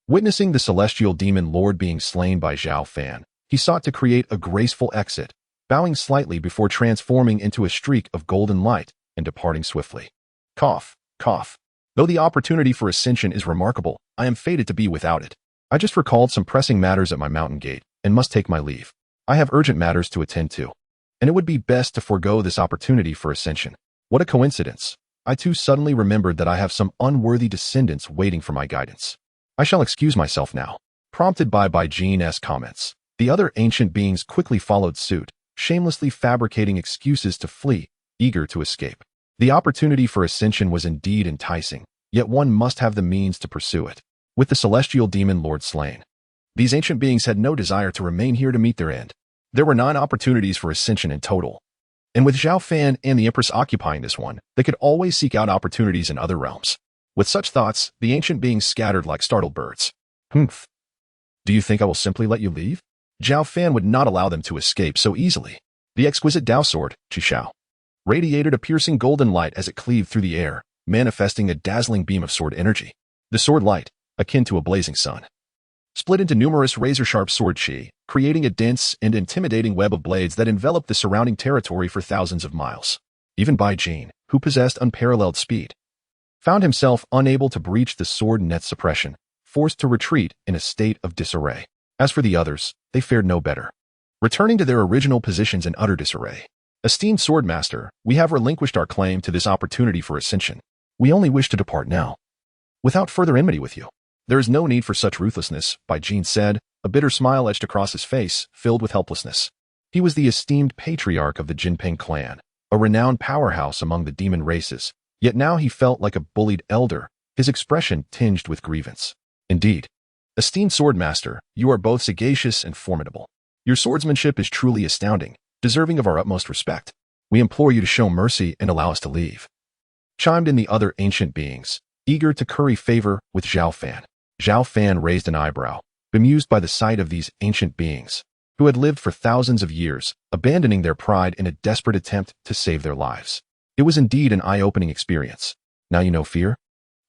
Witnessing the celestial demon lord being slain by Zhao Fan, he sought to create a graceful exit, bowing slightly before transforming into a streak of golden light and departing swiftly. Cough, cough. Though the opportunity for ascension is remarkable, I am fated to be without it. I just recalled some pressing matters at my mountain gate, and must take my leave. I have urgent matters to attend to, and it would be best to forego this opportunity for ascension. What a coincidence. I too suddenly remembered that I have some unworthy descendants waiting for my guidance. I shall excuse myself now. Prompted by Bai Jin's comments, the other ancient beings quickly followed suit, shamelessly fabricating excuses to flee, eager to escape. The opportunity for ascension was indeed enticing, yet one must have the means to pursue it. With the celestial demon lord slain, these ancient beings had no desire to remain here to meet their end. There were 9 opportunities for ascension in total, and with Zhao Fan and the Empress occupying this one, they could always seek out opportunities in other realms. With such thoughts, the ancient beings scattered like startled birds. Humph. Do you think I will simply let you leave? Zhao Fan would not allow them to escape so easily. The exquisite Dao sword, Qishao, radiated a piercing golden light as it cleaved through the air, manifesting a dazzling beam of sword energy. The sword light, akin to a blazing sun, split into numerous razor-sharp sword chi, creating a dense and intimidating web of blades that enveloped the surrounding territory for thousands of miles. Even Bai Jin, who possessed unparalleled speed, found himself unable to breach the sword net suppression, forced to retreat in a state of disarray. As for the others, they fared no better, returning to their original positions in utter disarray. Esteemed Swordmaster, we have relinquished our claim to this opportunity for ascension. We only wish to depart now, without further enmity with you. There is no need for such ruthlessness, Bai Jin said, a bitter smile etched across his face, filled with helplessness. He was the esteemed patriarch of the Jinping clan, a renowned powerhouse among the demon races, yet now he felt like a bullied elder, his expression tinged with grievance. Indeed, esteemed Swordmaster, you are both sagacious and formidable. Your swordsmanship is truly astounding, deserving of our utmost respect. We implore you to show mercy and allow us to leave. Chimed in the other ancient beings, eager to curry favor with Zhao Fan. Zhao Fan raised an eyebrow, bemused by the sight of these ancient beings, who had lived for thousands of years, abandoning their pride in a desperate attempt to save their lives. It was indeed an eye-opening experience. Now you know fear?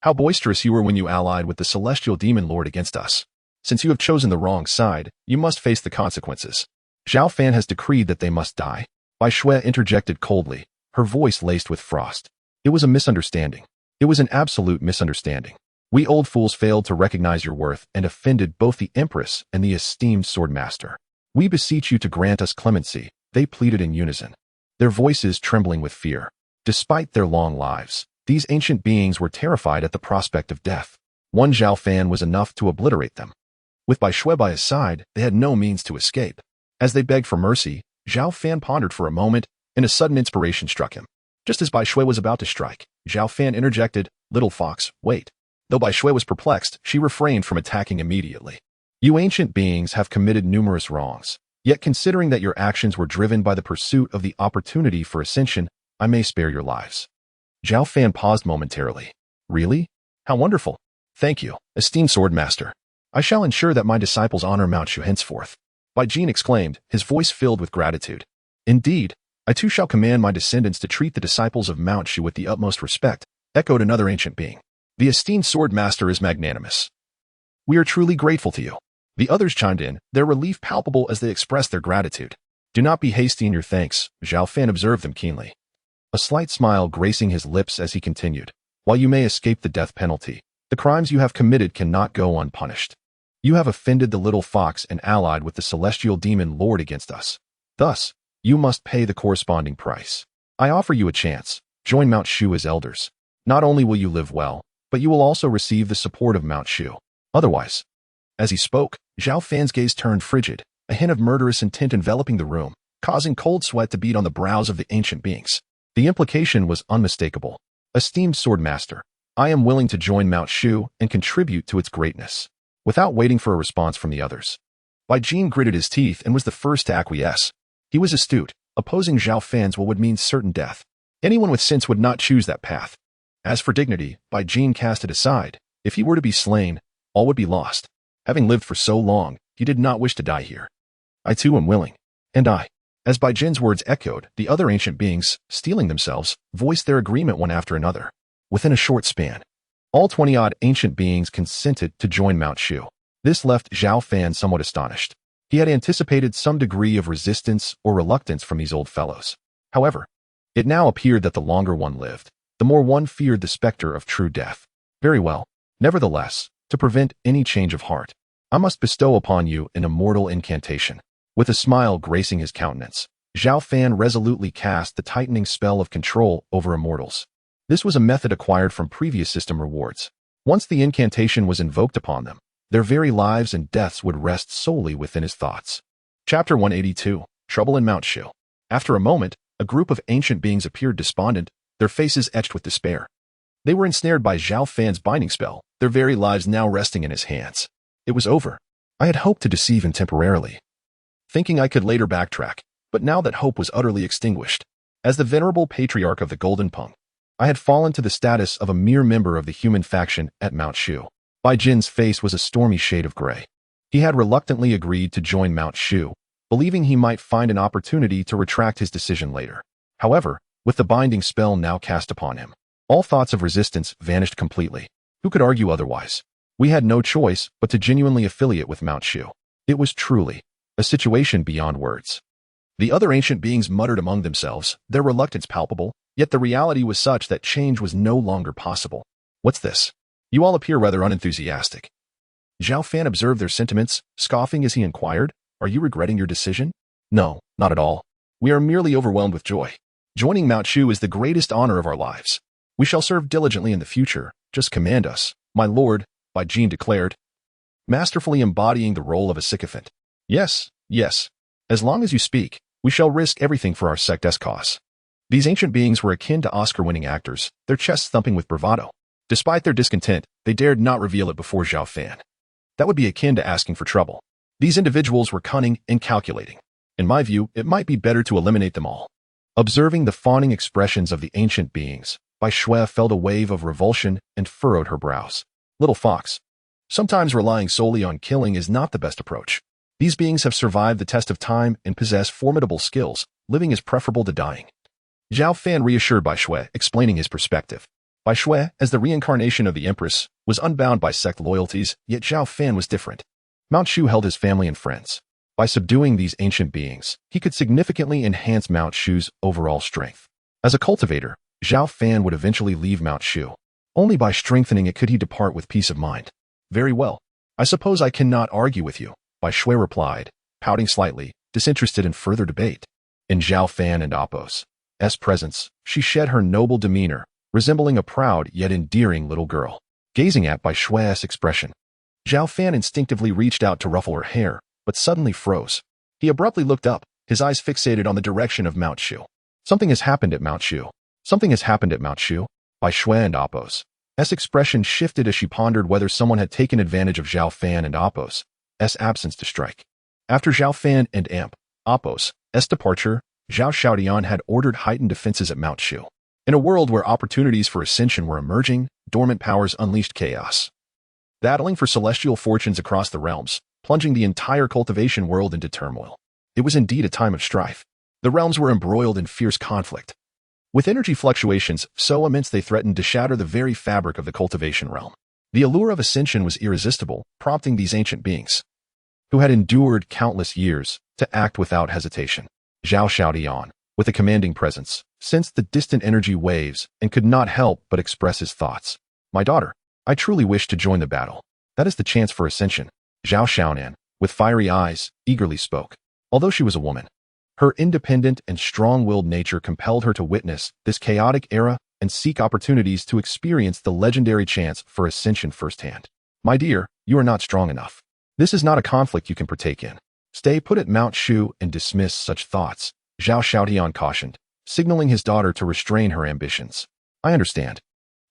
How boisterous you were when you allied with the celestial demon lord against us. Since you have chosen the wrong side, you must face the consequences. Zhao Fan has decreed that they must die. Bai Shui interjected coldly, her voice laced with frost. It was a misunderstanding. It was an absolute misunderstanding. We old fools failed to recognize your worth and offended both the Empress and the esteemed swordmaster. We beseech you to grant us clemency, they pleaded in unison, their voices trembling with fear. Despite their long lives, these ancient beings were terrified at the prospect of death. One Zhao Fan was enough to obliterate them. With Bai Shui by his side, they had no means to escape. As they begged for mercy, Zhao Fan pondered for a moment, and a sudden inspiration struck him. Just as Bai Shui was about to strike, Zhao Fan interjected, "Little fox, wait." Though Bai Shui was perplexed, she refrained from attacking immediately. You ancient beings have committed numerous wrongs. Yet considering that your actions were driven by the pursuit of the opportunity for ascension, I may spare your lives. Zhao Fan paused momentarily. Really? How wonderful. Thank you, esteemed swordmaster. I shall ensure that my disciples honor Mount Shu henceforth. Bai Jin exclaimed, his voice filled with gratitude. Indeed, I too shall command my descendants to treat the disciples of Mount Shu with the utmost respect, echoed another ancient being. The esteemed swordmaster is magnanimous. We are truly grateful to you. The others chimed in, their relief palpable as they expressed their gratitude. Do not be hasty in your thanks, Zhao Fan observed them keenly. A slight smile gracing his lips as he continued. While you may escape the death penalty, the crimes you have committed cannot go unpunished. You have offended the little fox and allied with the celestial demon lord against us. Thus, you must pay the corresponding price. I offer you a chance. Join Mount Shu as elders. Not only will you live well, but you will also receive the support of Mount Shu. Otherwise, as he spoke, Zhao Fan's gaze turned frigid, a hint of murderous intent enveloping the room, causing cold sweat to bead on the brows of the ancient beings. The implication was unmistakable. Esteemed swordmaster, I am willing to join Mount Shu and contribute to its greatness. Without waiting for a response from the others, Bai Jin gritted his teeth and was the first to acquiesce. He was astute. Opposing Zhao Fan's will would mean certain death. Anyone with sense would not choose that path. As for dignity, Bai Jin cast it aside. If he were to be slain, all would be lost. Having lived for so long, he did not wish to die here. I too am willing. And I. As Bai Jin's words echoed, the other ancient beings, steeling themselves, voiced their agreement one after another. Within a short span, all 20-odd ancient beings consented to join Mount Shu. This left Zhao Fan somewhat astonished. He had anticipated some degree of resistance or reluctance from these old fellows. However, it now appeared that the longer one lived, the more one feared the specter of true death. Very well. Nevertheless, to prevent any change of heart, I must bestow upon you an immortal incantation. With a smile gracing his countenance, Zhao Fan resolutely cast the tightening spell of control over immortals. This was a method acquired from previous system rewards. Once the incantation was invoked upon them, their very lives and deaths would rest solely within his thoughts. Chapter 182, Trouble in Mount Shu. After a moment, a group of ancient beings appeared despondent, their faces etched with despair. They were ensnared by Zhao Fan's binding spell, their very lives now resting in his hands. It was over. I had hoped to deceive him temporarily, thinking I could later backtrack, but now that hope was utterly extinguished. As the venerable patriarch of the Golden Pung, I had fallen to the status of a mere member of the human faction at Mount Shu. Bai Jin's face was a stormy shade of gray. He had reluctantly agreed to join Mount Shu, believing he might find an opportunity to retract his decision later. However, with the binding spell now cast upon him, all thoughts of resistance vanished completely. Who could argue otherwise? We had no choice but to genuinely affiliate with Mount Shu. It was truly a situation beyond words. The other ancient beings muttered among themselves, their reluctance palpable, yet the reality was such that change was no longer possible. What's this? You all appear rather unenthusiastic. Zhao Fan observed their sentiments, scoffing as he inquired, Are you regretting your decision? No, not at all. We are merely overwhelmed with joy. Joining Mount Shu is the greatest honor of our lives. We shall serve diligently in the future. Just command us, my lord, Bai Jin declared, masterfully embodying the role of a sycophant. Yes, yes. As long as you speak, we shall risk everything for our sect's cause. These ancient beings were akin to Oscar-winning actors, their chests thumping with bravado. Despite their discontent, they dared not reveal it before Zhao Fan. That would be akin to asking for trouble. These individuals were cunning and calculating. In my view, it might be better to eliminate them all. Observing the fawning expressions of the ancient beings, Bai Shui felt a wave of revulsion and furrowed her brows. Little fox, Sometimes relying solely on killing is not the best approach. These beings have survived the test of time and possess formidable skills. Living is preferable to dying. Zhao Fan reassured Bai Shui, explaining his perspective. Bai Shui, as the reincarnation of the Empress, was unbound by sect loyalties, yet Zhao Fan was different. Mount Shu held his family and friends. By subduing these ancient beings, he could significantly enhance Mount Shu's overall strength. As a cultivator, Zhao Fan would eventually leave Mount Shu. Only by strengthening it could he depart with peace of mind. Very well. I suppose I cannot argue with you, Bai Shui replied, pouting slightly, disinterested in further debate. In Zhao Fan and Apos' presence, she shed her noble demeanor, resembling a proud yet endearing little girl. Gazing at Bai Shui's expression, Zhao Fan instinctively reached out to ruffle her hair, but suddenly froze. He abruptly looked up, his eyes fixated on the direction of Mount Shu. Something has happened at Mount Shu. Something has happened at Mount Shu. Bai Shui and Apos' expression shifted as she pondered whether someone had taken advantage of Zhao Fan and Apos' absence to strike. After Zhao Fan and Apos' departure, Zhao Xiaodian had ordered heightened defenses at Mount Shu. In a world where opportunities for ascension were emerging, dormant powers unleashed chaos, battling for celestial fortunes across the realms, plunging the entire cultivation world into turmoil. It was indeed a time of strife. The realms were embroiled in fierce conflict, with energy fluctuations so immense they threatened to shatter the very fabric of the cultivation realm. The allure of ascension was irresistible, prompting these ancient beings, who had endured countless years, to act without hesitation. Zhao Xiaodian, with a commanding presence, sensed the distant energy waves and could not help but express his thoughts. My daughter, I truly wish to join the battle. That is the chance for ascension. Zhao Xiaonan, with fiery eyes, eagerly spoke. Although she was a woman, her independent and strong-willed nature compelled her to witness this chaotic era and seek opportunities to experience the legendary chance for ascension firsthand. My dear, you are not strong enough. This is not a conflict you can partake in. Stay put at Mount Shu and dismiss such thoughts, Zhao Xiaodian cautioned, signaling his daughter to restrain her ambitions. I understand.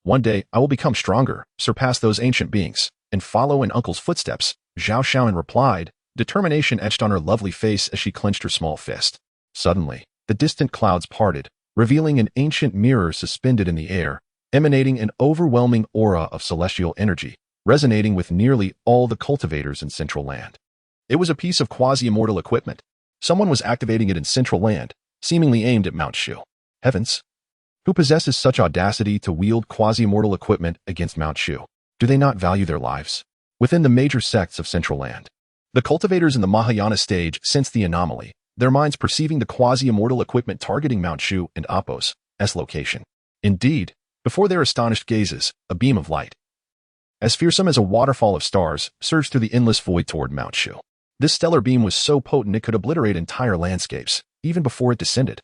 One day, I will become stronger, surpass those ancient beings, and follow in Uncle's footsteps, Zhao Xiaonan replied, determination etched on her lovely face as she clenched her small fist. Suddenly, the distant clouds parted, revealing an ancient mirror suspended in the air, emanating an overwhelming aura of celestial energy, resonating with nearly all the cultivators in Central Land. It was a piece of quasi-immortal equipment. Someone was activating it in Central Land, seemingly aimed at Mount Shu. Heavens! Who possesses such audacity to wield quasi-immortal equipment against Mount Shu? Do they not value their lives? Within the major sects of Central Land, the cultivators in the Mahayana stage sensed the anomaly, their minds perceiving the quasi-immortal equipment targeting Mount Shu and Apos' location. Indeed, before their astonished gazes, a beam of light, as fearsome as a waterfall of stars, surged through the endless void toward Mount Shu. This stellar beam was so potent it could obliterate entire landscapes, even before it descended.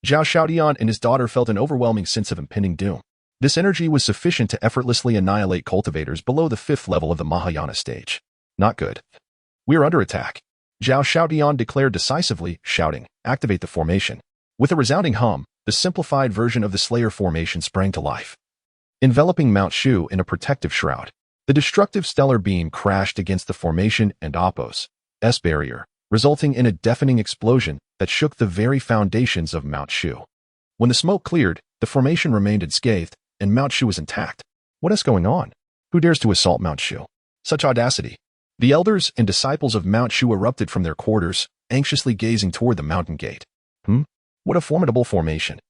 Zhao Xiaodian and his daughter felt an overwhelming sense of impending doom. This energy was sufficient to effortlessly annihilate cultivators below the 5th level of the Mahayana stage. Not good. We are under attack. Zhao Xiaodian declared decisively, shouting, activate the formation. With a resounding hum, the simplified version of the Slayer formation sprang to life, enveloping Mount Shu in a protective shroud. The destructive stellar beam crashed against the formation and Apos' barrier, resulting in a deafening explosion that shook the very foundations of Mount Shu. When the smoke cleared, the formation remained unscathed, and Mount Shu was intact. What is going on? Who dares to assault Mount Shu? Such audacity! The elders and disciples of Mount Shu erupted from their quarters, anxiously gazing toward the mountain gate. What a formidable formation!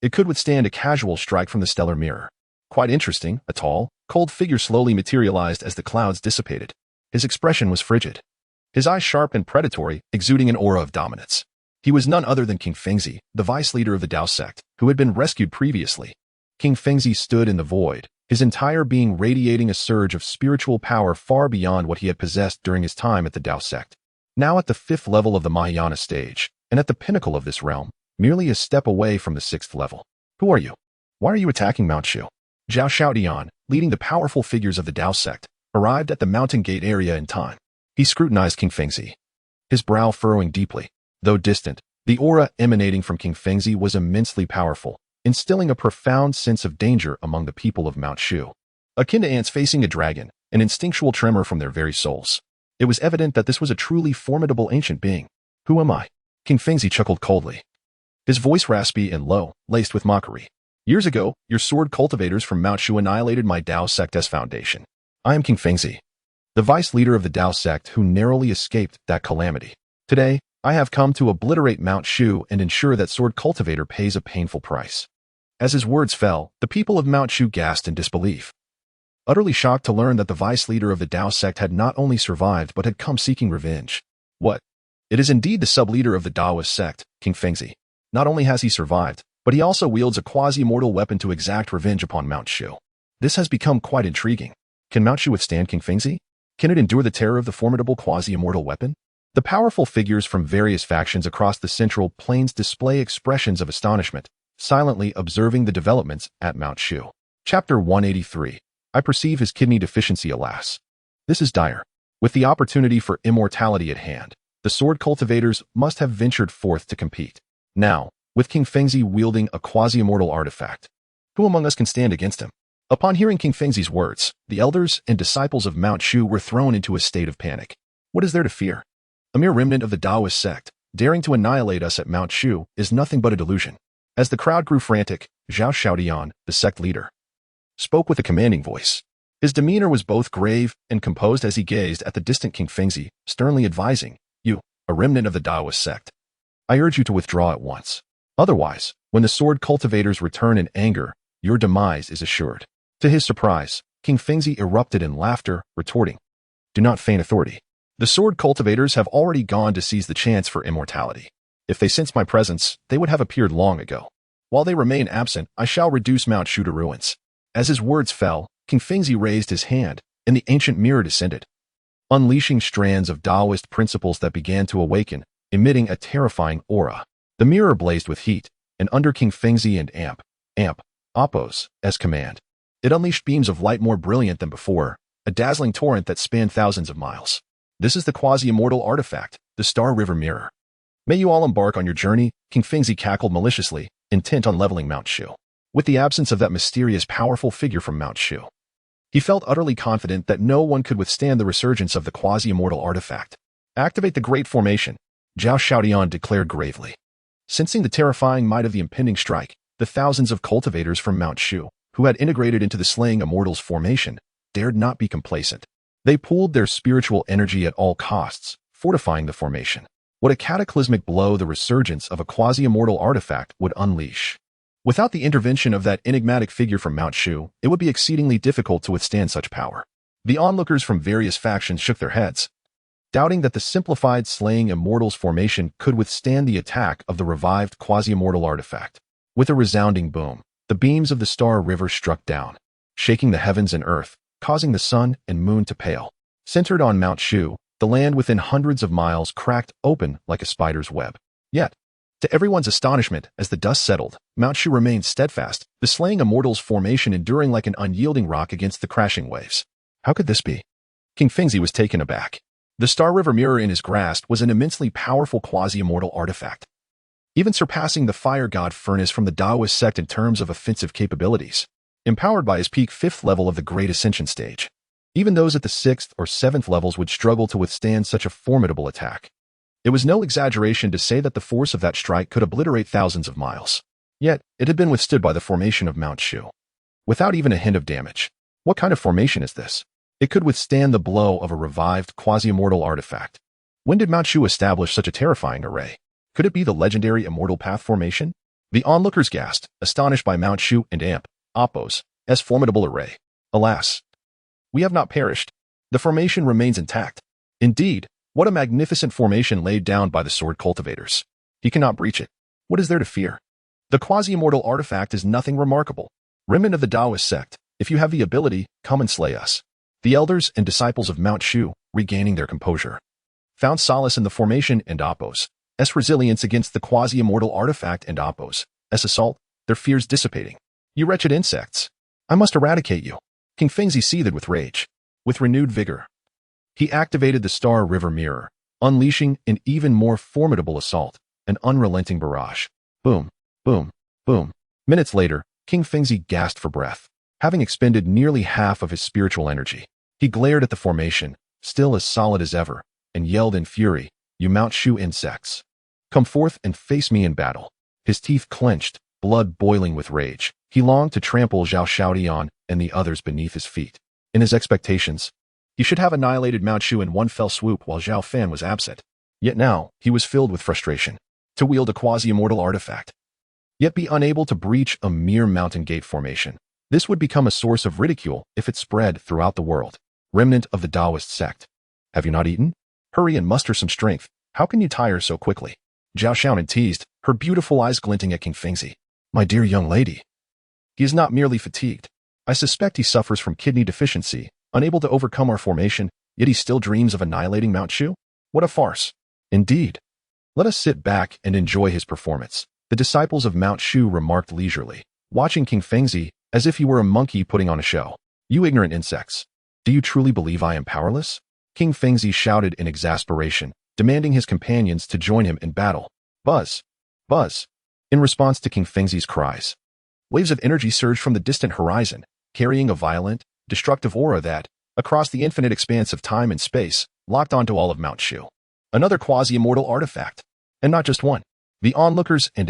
It could withstand a casual strike from the stellar mirror. Quite interesting, a tall, cold figure slowly materialized as the clouds dissipated. His expression was frigid, his eyes sharp and predatory, exuding an aura of dominance. He was none other than King Fengzi, the vice leader of the Dao sect, who had been rescued previously. King Fengzi stood in the void, his entire being radiating a surge of spiritual power far beyond what he had possessed during his time at the Dao sect. Now at the 5th level of the Mahayana stage, and at the pinnacle of this realm, merely a step away from the 6th level. Who are you? Why are you attacking Mount Shu? Zhao Xiaodian, leading the powerful figures of the Dao sect, arrived at the mountain gate area in time. He scrutinized King Fengzi, his brow furrowing deeply. Though distant, the aura emanating from King Fengzi was immensely powerful, instilling a profound sense of danger among the people of Mount Shu. Akin to ants facing a dragon, an instinctual tremor from their very souls. It was evident that this was a truly formidable ancient being. Who am I? King Fengzi chuckled coldly, his voice raspy and low, laced with mockery. Years ago, your sword cultivators from Mount Shu annihilated my Dao sect's foundation. I am King Fengzi, the vice leader of the Dao sect who narrowly escaped that calamity. Today, I have come to obliterate Mount Shu and ensure that Sword Cultivator pays a painful price. As his words fell, the people of Mount Shu gasped in disbelief, utterly shocked to learn that the vice leader of the Dao sect had not only survived but had come seeking revenge. What? It is indeed the sub-leader of the Daoist sect, King Fengzi. Not only has he survived, but he also wields a quasi-immortal weapon to exact revenge upon Mount Shu. This has become quite intriguing. Can Mount Shu withstand King Fengzi? Can it endure the terror of the formidable quasi-immortal weapon? The powerful figures from various factions across the Central Plains display expressions of astonishment, silently observing the developments at Mount Shu. Chapter 183. I perceive his kidney deficiency, alas. This is dire. With the opportunity for immortality at hand, the sword cultivators must have ventured forth to compete. Now, with King Fengzi wielding a quasi-immortal artifact, who among us can stand against him? Upon hearing King Fengzi's words, the elders and disciples of Mount Shu were thrown into a state of panic. What is there to fear? A mere remnant of the Daoist sect, daring to annihilate us at Mount Shu, is nothing but a delusion. As the crowd grew frantic, Zhao Fan, the sect leader, spoke with a commanding voice. His demeanor was both grave and composed as he gazed at the distant King Fengzi, sternly advising, "You, a remnant of the Daoist sect, I urge you to withdraw at once. Otherwise, when the sword cultivators return in anger, your demise is assured." To his surprise, King Fengzi erupted in laughter, retorting, "Do not feign authority. The sword cultivators have already gone to seize the chance for immortality. If they sense my presence, they would have appeared long ago. While they remain absent, I shall reduce Mount Shu to ruins." As his words fell, King Fengzi raised his hand, and the ancient mirror descended, unleashing strands of Daoist principles that began to awaken, emitting a terrifying aura. The mirror blazed with heat, and under King Fengzi and Appos, as command, it unleashed beams of light more brilliant than before, a dazzling torrent that spanned thousands of miles. This is the quasi-immortal artifact, the Star River Mirror. May you all embark on your journey, King Fengzi cackled maliciously, intent on leveling Mount Shu. With the absence of that mysterious, powerful figure from Mount Shu, he felt utterly confident that no one could withstand the resurgence of the quasi-immortal artifact. "Activate the Great Formation," Zhao Fan declared gravely. Sensing the terrifying might of the impending strike, the thousands of cultivators from Mount Shu, who had integrated into the Slaying Immortals formation, dared not be complacent. They pooled their spiritual energy at all costs, fortifying the formation. What a cataclysmic blow the resurgence of a quasi-immortal artifact would unleash. Without the intervention of that enigmatic figure from Mount Shu, it would be exceedingly difficult to withstand such power. The onlookers from various factions shook their heads, doubting that the simplified Slaying Immortals formation could withstand the attack of the revived quasi-immortal artifact. With a resounding boom, the beams of the Star River struck down, shaking the heavens and earth, causing the sun and moon to pale. Centered on Mount Shu, the land within hundreds of miles cracked open like a spider's web. Yet, to everyone's astonishment, as the dust settled, Mount Shu remained steadfast, the Slaying Immortals formation enduring like an unyielding rock against the crashing waves. How could this be? King Fengzi was taken aback. The Star River Mirror in his grasp was an immensely powerful quasi-immortal artifact, even surpassing the Fire God Furnace from the Daoist sect in terms of offensive capabilities. Empowered by his peak 5th level of the Great Ascension stage, even those at the 6th or 7th levels would struggle to withstand such a formidable attack. It was no exaggeration to say that the force of that strike could obliterate thousands of miles. Yet, it had been withstood by the formation of Mount Shu, without even a hint of damage. What kind of formation is this? It could withstand the blow of a revived quasi-immortal artifact. When did Mount Shu establish such a terrifying array? Could it be the legendary Immortal Path formation? The onlookers gasped, astonished by Mount Shu and Appos' formidable array. Alas, we have not perished. The formation remains intact. Indeed, what a magnificent formation laid down by the sword cultivators. He cannot breach it. What is there to fear? The quasi-immortal artifact is nothing remarkable. Remnant of the Daoist sect, if you have the ability, come and slay us. The elders and disciples of Mount Shu, regaining their composure, found solace in the formation and Appos' resilience against the quasi-immortal artifact and Appos' assault, their fears dissipating. "You wretched insects! I must eradicate you." King Fengzi seethed with rage. With renewed vigor, he activated the Star River Mirror, unleashing an even more formidable assault, an unrelenting barrage. Boom, boom, boom. Minutes later, King Fengzi gasped for breath. Having expended nearly half of his spiritual energy, he glared at the formation, still as solid as ever, and yelled in fury, "You Mount Shu insects! Come forth and face me in battle." His teeth clenched, blood boiling with rage. He longed to trample Zhao Fan and the others beneath his feet. In his expectations, He should have annihilated Mount Shu in one fell swoop while Zhao Fan was absent. Yet now, he was filled with frustration. To wield a quasi-immortal artifact, yet be unable to breach a mere mountain gate formation. This would become a source of ridicule if it spread throughout the world. Remnant of the Taoist sect. Have you not eaten? Hurry and muster some strength. How can you tire so quickly? Zhao Xiaonan teased, her beautiful eyes glinting at King Fengzi. My dear young lady. He is not merely fatigued. I suspect he suffers from kidney deficiency, unable to overcome our formation, yet he still dreams of annihilating Mount Shu? What a farce. Indeed. Let us sit back and enjoy his performance. The disciples of Mount Shu remarked leisurely, watching King Fengzi as if he were a monkey putting on a show. You ignorant insects. Do you truly believe I am powerless? King Fengzi shouted in exasperation, demanding his companions to join him in battle. Buzz! Buzz! In response to King Fengzi's cries, waves of energy surged from the distant horizon, carrying a violent, destructive aura that, across the infinite expanse of time and space, locked onto all of Mount Shu. Another quasi-immortal artifact. And not just one. The onlookers and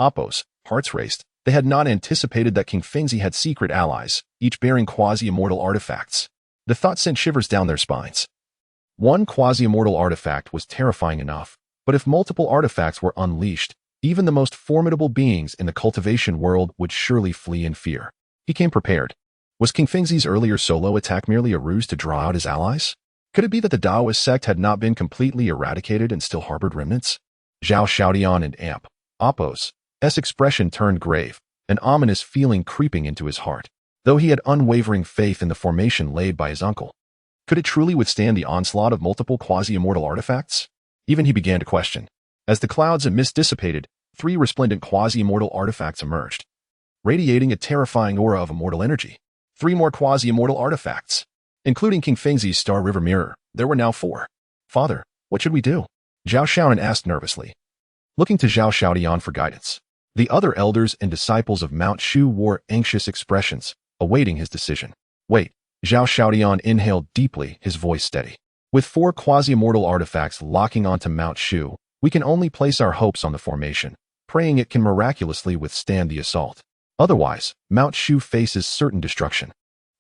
Oppos, hearts raced. They had not anticipated that King Fengzi had secret allies, each bearing quasi-immortal artifacts. The thought sent shivers down their spines. One quasi-immortal artifact was terrifying enough, but if multiple artifacts were unleashed, even the most formidable beings in the cultivation world would surely flee in fear. He came prepared. Was King Fengzi's earlier solo attack merely a ruse to draw out his allies? Could it be that the Taoist sect had not been completely eradicated and still harbored remnants? Zhao Xiaodian and Oppos' expression turned grave, an ominous feeling creeping into his heart, though he had unwavering faith in the formation laid by his uncle. Could it truly withstand the onslaught of multiple quasi-immortal artifacts? Even he began to question. As the clouds and mist dissipated, 3 resplendent quasi-immortal artifacts emerged, radiating a terrifying aura of immortal energy. 3 more quasi-immortal artifacts, including King Fengzi's Star River Mirror. There were now 4. Father, what should we do? Zhao Xiaonan asked nervously, looking to Zhao Xiaodian for guidance. The other elders and disciples of Mount Shu wore anxious expressions, awaiting his decision. Wait, Zhao Xiaodian inhaled deeply, his voice steady. With 4 quasi-immortal artifacts locking onto Mount Shu, we can only place our hopes on the formation, praying it can miraculously withstand the assault. Otherwise, Mount Shu faces certain destruction.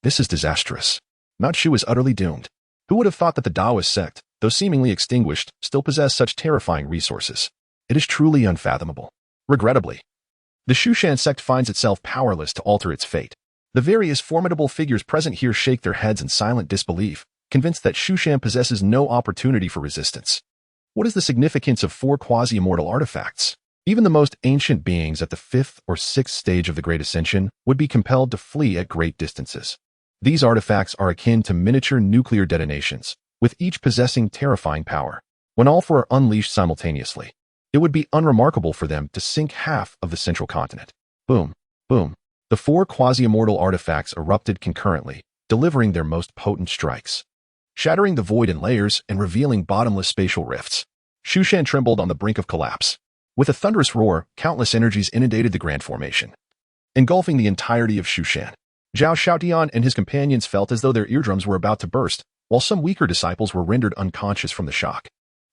This is disastrous. Mount Shu is utterly doomed. Who would have thought that the Taoist sect, though seemingly extinguished, still possessed such terrifying resources? It is truly unfathomable. Regrettably, the Shushan sect finds itself powerless to alter its fate. The various formidable figures present here shake their heads in silent disbelief, convinced that Shushan possesses no opportunity for resistance. What is the significance of 4 quasi-immortal artifacts? Even the most ancient beings at the 5th or 6th stage of the Great Ascension would be compelled to flee at great distances. These artifacts are akin to miniature nuclear detonations, with each possessing terrifying power. When all 4 are unleashed simultaneously, it would be unremarkable for them to sink half of the central continent. Boom, boom. The 4 quasi-immortal artifacts erupted concurrently, delivering their most potent strikes, shattering the void in layers and revealing bottomless spatial rifts. Shushan trembled on the brink of collapse. With a thunderous roar, countless energies inundated the grand formation, engulfing the entirety of Shushan. Zhao Xiaodian and his companions felt as though their eardrums were about to burst, while some weaker disciples were rendered unconscious from the shock.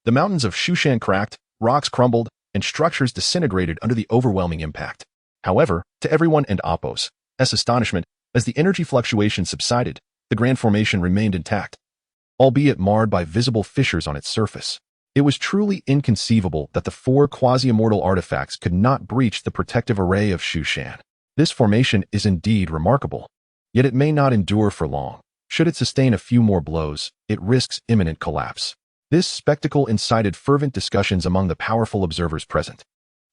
The mountains of Shushan cracked, rocks crumbled, and structures disintegrated under the overwhelming impact. However, to everyone and Oppos' astonishment, as the energy fluctuation subsided, the grand formation remained intact, albeit marred by visible fissures on its surface. It was truly inconceivable that the 4 quasi-immortal artifacts could not breach the protective array of Shushan. This formation is indeed remarkable, yet it may not endure for long. Should it sustain a few more blows, it risks imminent collapse. This spectacle incited fervent discussions among the powerful observers present.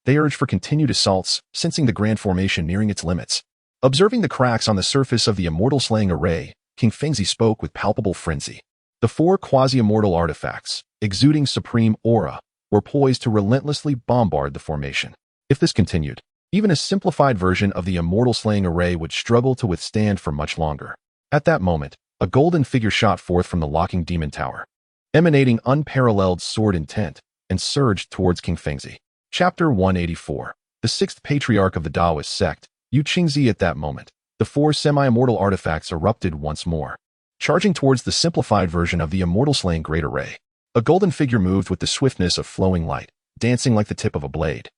They urged for continued assaults, sensing the grand formation nearing its limits. Observing the cracks on the surface of the immortal-slaying array, King Fengzi spoke with palpable frenzy. The 4 quasi-immortal artifacts, exuding supreme aura, were poised to relentlessly bombard the formation. If this continued, even a simplified version of the immortal-slaying array would struggle to withstand for much longer. At that moment, a golden figure shot forth from the locking demon tower, emanating unparalleled sword intent, and surged towards King Fengzi. Chapter 184. The 6th Patriarch of the Taoist sect, Yu Qingzi. At that moment, the 4 semi-immortal artifacts erupted once more, charging towards the simplified version of the immortal-slaying great array. A golden figure moved with the swiftness of flowing light, dancing like the tip of a blade,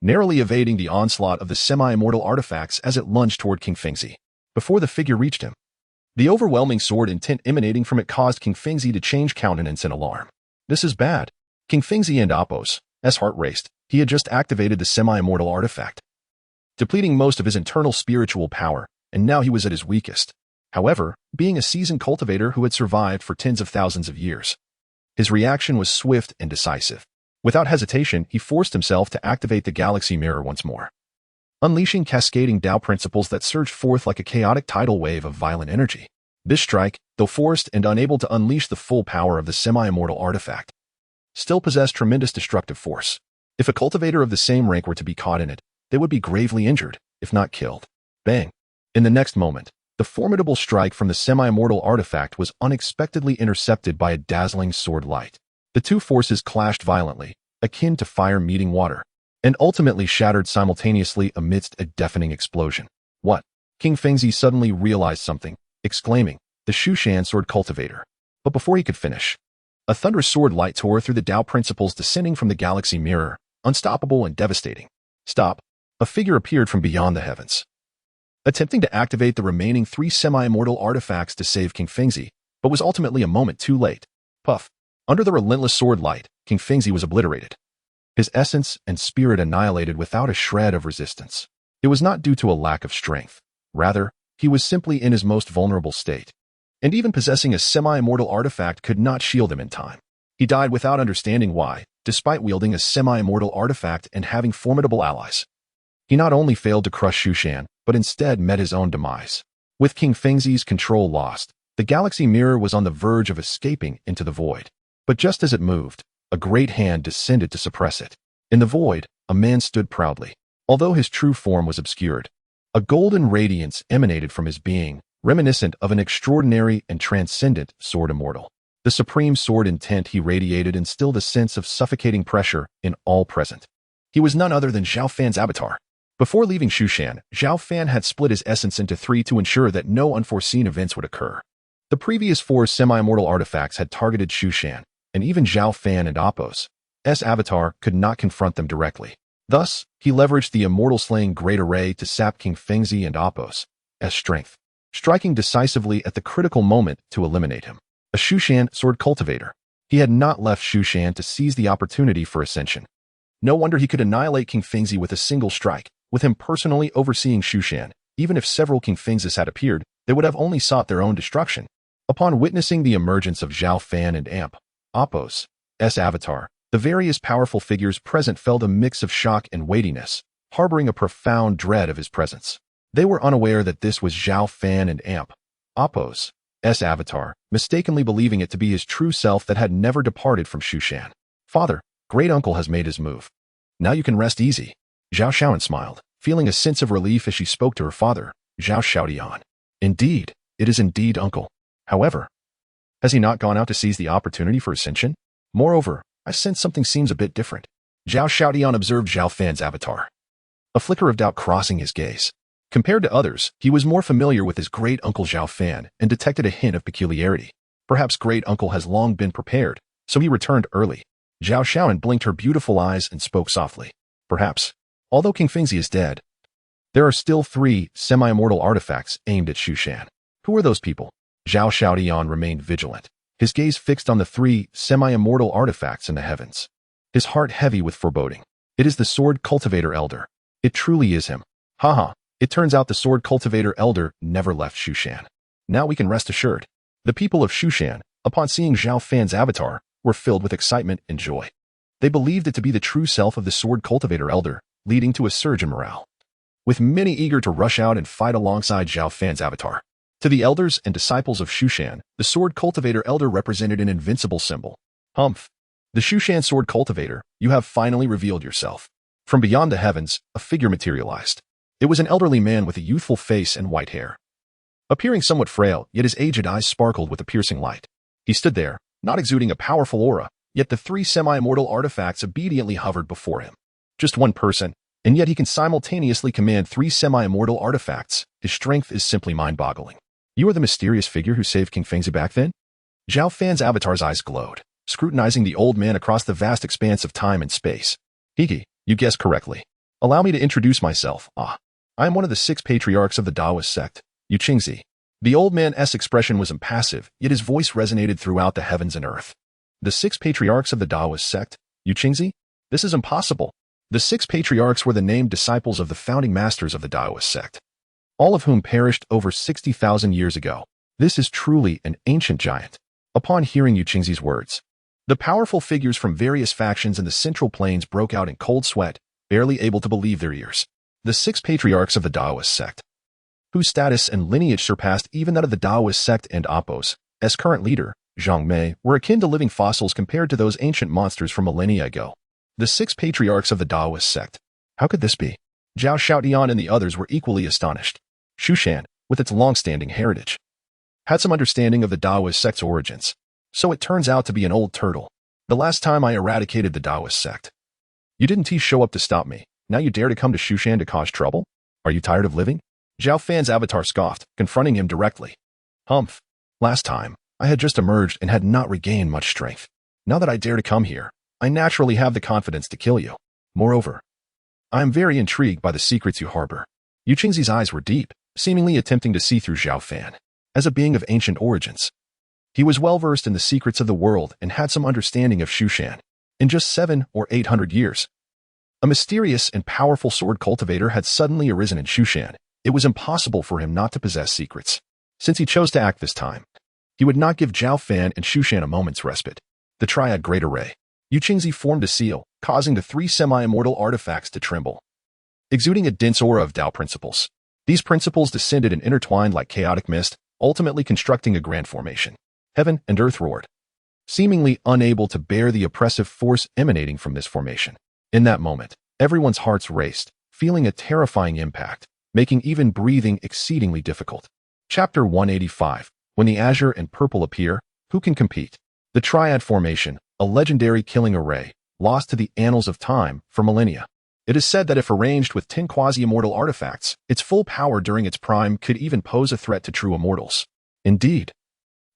narrowly evading the onslaught of the semi-immortal artifacts as it lunged toward King Fengzi. Before the figure reached him, The overwhelming sword intent emanating from it caused King Fengzi to change countenance in alarm. This is bad. King Fengzi and Apos' heart raced. He had just activated the semi-immortal artifact, depleting most of his internal spiritual power, and now he was at his weakest. However, being a seasoned cultivator who had survived for tens of thousands of years, his reaction was swift and decisive. Without hesitation, he forced himself to activate the galaxy mirror once more, unleashing cascading Tao principles that surged forth like a chaotic tidal wave of violent energy. This strike, though forced and unable to unleash the full power of the semi-immortal artifact, still possessed tremendous destructive force. If a cultivator of the same rank were to be caught in it, they would be gravely injured, if not killed. Bang! In the next moment, the formidable strike from the semi-immortal artifact was unexpectedly intercepted by a dazzling sword light. The two forces clashed violently, akin to fire meeting water, and ultimately shattered simultaneously amidst a deafening explosion. What? King Fengzi suddenly realized something, exclaiming, "The Shu Sword Cultivator." But before he could finish, a thunderous sword light tore through the Tao principles descending from the galaxy mirror, unstoppable and devastating. Stop! A figure appeared from beyond the heavens, attempting to activate the remaining 3 semi-immortal artifacts to save King Fengzi, but was ultimately a moment too late. Puff! Under the relentless sword light, King Fengzi was obliterated, his essence and spirit annihilated without a shred of resistance. It was not due to a lack of strength. Rather, he was simply in his most vulnerable state, and even possessing a semi-immortal artifact could not shield him in time. He died without understanding why, despite wielding a semi-immortal artifact and having formidable allies. He not only failed to crush Shu Shan, but instead met his own demise. With King Fengzi's control lost, the galaxy mirror was on the verge of escaping into the void. But just as it moved, a great hand descended to suppress it. In the void, a man stood proudly. Although his true form was obscured, a golden radiance emanated from his being, reminiscent of an extraordinary and transcendent sword immortal. The supreme sword intent he radiated instilled a sense of suffocating pressure in all present. He was none other than Zhao Fan's avatar. Before leaving Shu Shan, Zhao Fan had split his essence into 3 to ensure that no unforeseen events would occur. The previous 4 semi-immortal artifacts had targeted Shu Shan, and even Zhao Fan and Apos' avatar could not confront them directly. Thus, he leveraged the immortal-slaying Great Array to sap King Fengzi and Apos' strength, striking decisively at the critical moment to eliminate him. A Shu Sword Cultivator. He had not left Shu Shan to seize the opportunity for ascension. No wonder he could annihilate King Fengzi with a single strike. With him personally overseeing Shu Shan, even if several King Fengzis had appeared, they would have only sought their own destruction. Upon witnessing the emergence of Zhao Fan and Apos' avatar, the various powerful figures present felt a mix of shock and weightiness, harboring a profound dread of his presence. They were unaware that this was Zhao Fan and Apos' avatar, mistakenly believing it to be his true self that had never departed from Shu Shan. "Father, great uncle has made his move. Now you can rest easy." Zhao Shaoan smiled, feeling a sense of relief as she spoke to her father, Zhao Xiaodian. "Indeed, it is indeed uncle. However, has he not gone out to seize the opportunity for ascension? Moreover, I sense something seems a bit different." Zhao Xiaodian observed Zhao Fan's avatar, a flicker of doubt crossing his gaze. Compared to others, he was more familiar with his great-uncle Zhao Fan and detected a hint of peculiarity. Perhaps great-uncle has long been prepared, so he returned early. Zhao Shaoan blinked her beautiful eyes and spoke softly. "Perhaps. Although King Fengzi is dead, there are still 3 semi-immortal artifacts aimed at Shu Shan. Who are those people?" Zhao Xiaodian remained vigilant, his gaze fixed on the 3 semi-immortal artifacts in the heavens, his heart heavy with foreboding. "It is the Sword Cultivator Elder. It truly is him. Haha, it turns out the Sword Cultivator Elder never left Shu Shan. Now we can rest assured." The people of Shu Shan, upon seeing Zhao Fan's avatar, were filled with excitement and joy. They believed it to be the true self of the Sword Cultivator Elder, leading to a surge in morale, with many eager to rush out and fight alongside Zhao Fan's avatar. To the elders and disciples of Shu Shan, the Sword Cultivator Elder represented an invincible symbol. "Humph! The Shu Shan Sword Cultivator, you have finally revealed yourself." From beyond the heavens, a figure materialized. It was an elderly man with a youthful face and white hair. Appearing somewhat frail, yet his aged eyes sparkled with a piercing light. He stood there, not exuding a powerful aura, yet the 3 semi-immortal artifacts obediently hovered before him. Just one person, and yet he can simultaneously command 3 semi-immortal artifacts. His strength is simply mind-boggling. "You are the mysterious figure who saved King Fengzi back then?" Zhao Fan's avatar's eyes glowed, scrutinizing the old man across the vast expanse of time and space. "Hiki, you guessed correctly. Allow me to introduce myself. I am one of the 6 patriarchs of the Taoist sect, Yu Qingzi. The old man's expression was impassive, yet his voice resonated throughout the heavens and earth. The 6 patriarchs of the Taoist sect? Yu Qingzi? This is impossible. The 6 patriarchs were the named disciples of the founding masters of the Taoist sect, all of whom perished over 60,000 years ago. This is truly an ancient giant. Upon hearing Yu Qingzi's words, the powerful figures from various factions in the Central Plains broke out in cold sweat, barely able to believe their ears. The 6 patriarchs of the Taoist sect, whose status and lineage surpassed even that of the Taoist sect and Apos, as current leader, Zhang Mei, were akin to living fossils compared to those ancient monsters from millennia ago. The 6 patriarchs of the Taoist sect. How could this be? Zhao Xiaodian and the others were equally astonished. Shushan, with its long-standing heritage, had some understanding of the Taoist sect's origins. So it turns out to be an old turtle. The last time I eradicated the Taoist sect, you didn't show up to stop me. Now you dare to come to Shushan to cause trouble? Are you tired of living? Zhao Fan's avatar scoffed, confronting him directly. Humph. Last time, I had just emerged and had not regained much strength. Now that I dare to come here, I naturally have the confidence to kill you. Moreover, I am very intrigued by the secrets you harbor. Yu Qingzi's eyes were deep, seemingly attempting to see through Zhao Fan. As a being of ancient origins, he was well-versed in the secrets of the world and had some understanding of Shushan. In just 700 or 800 years, a mysterious and powerful sword cultivator had suddenly arisen in Shushan. It was impossible for him not to possess secrets. Since he chose to act this time, he would not give Zhao Fan and Shushan a moment's respite. The Triad Great Array. Yu Qingzi formed a seal, causing the 3 semi-immortal artifacts to tremble, exuding a dense aura of Tao principles. These principles descended and intertwined like chaotic mist, ultimately constructing a grand formation. Heaven and earth roared, seemingly unable to bear the oppressive force emanating from this formation. In that moment, everyone's hearts raced, feeling a terrifying impact, making even breathing exceedingly difficult. Chapter 185. When the Azure and Purple appear, who can compete? The Triad Formation, a legendary killing array, lost to the annals of time for millennia. It is said that if arranged with 10 quasi-immortal artifacts, its full power during its prime could even pose a threat to true immortals. Indeed,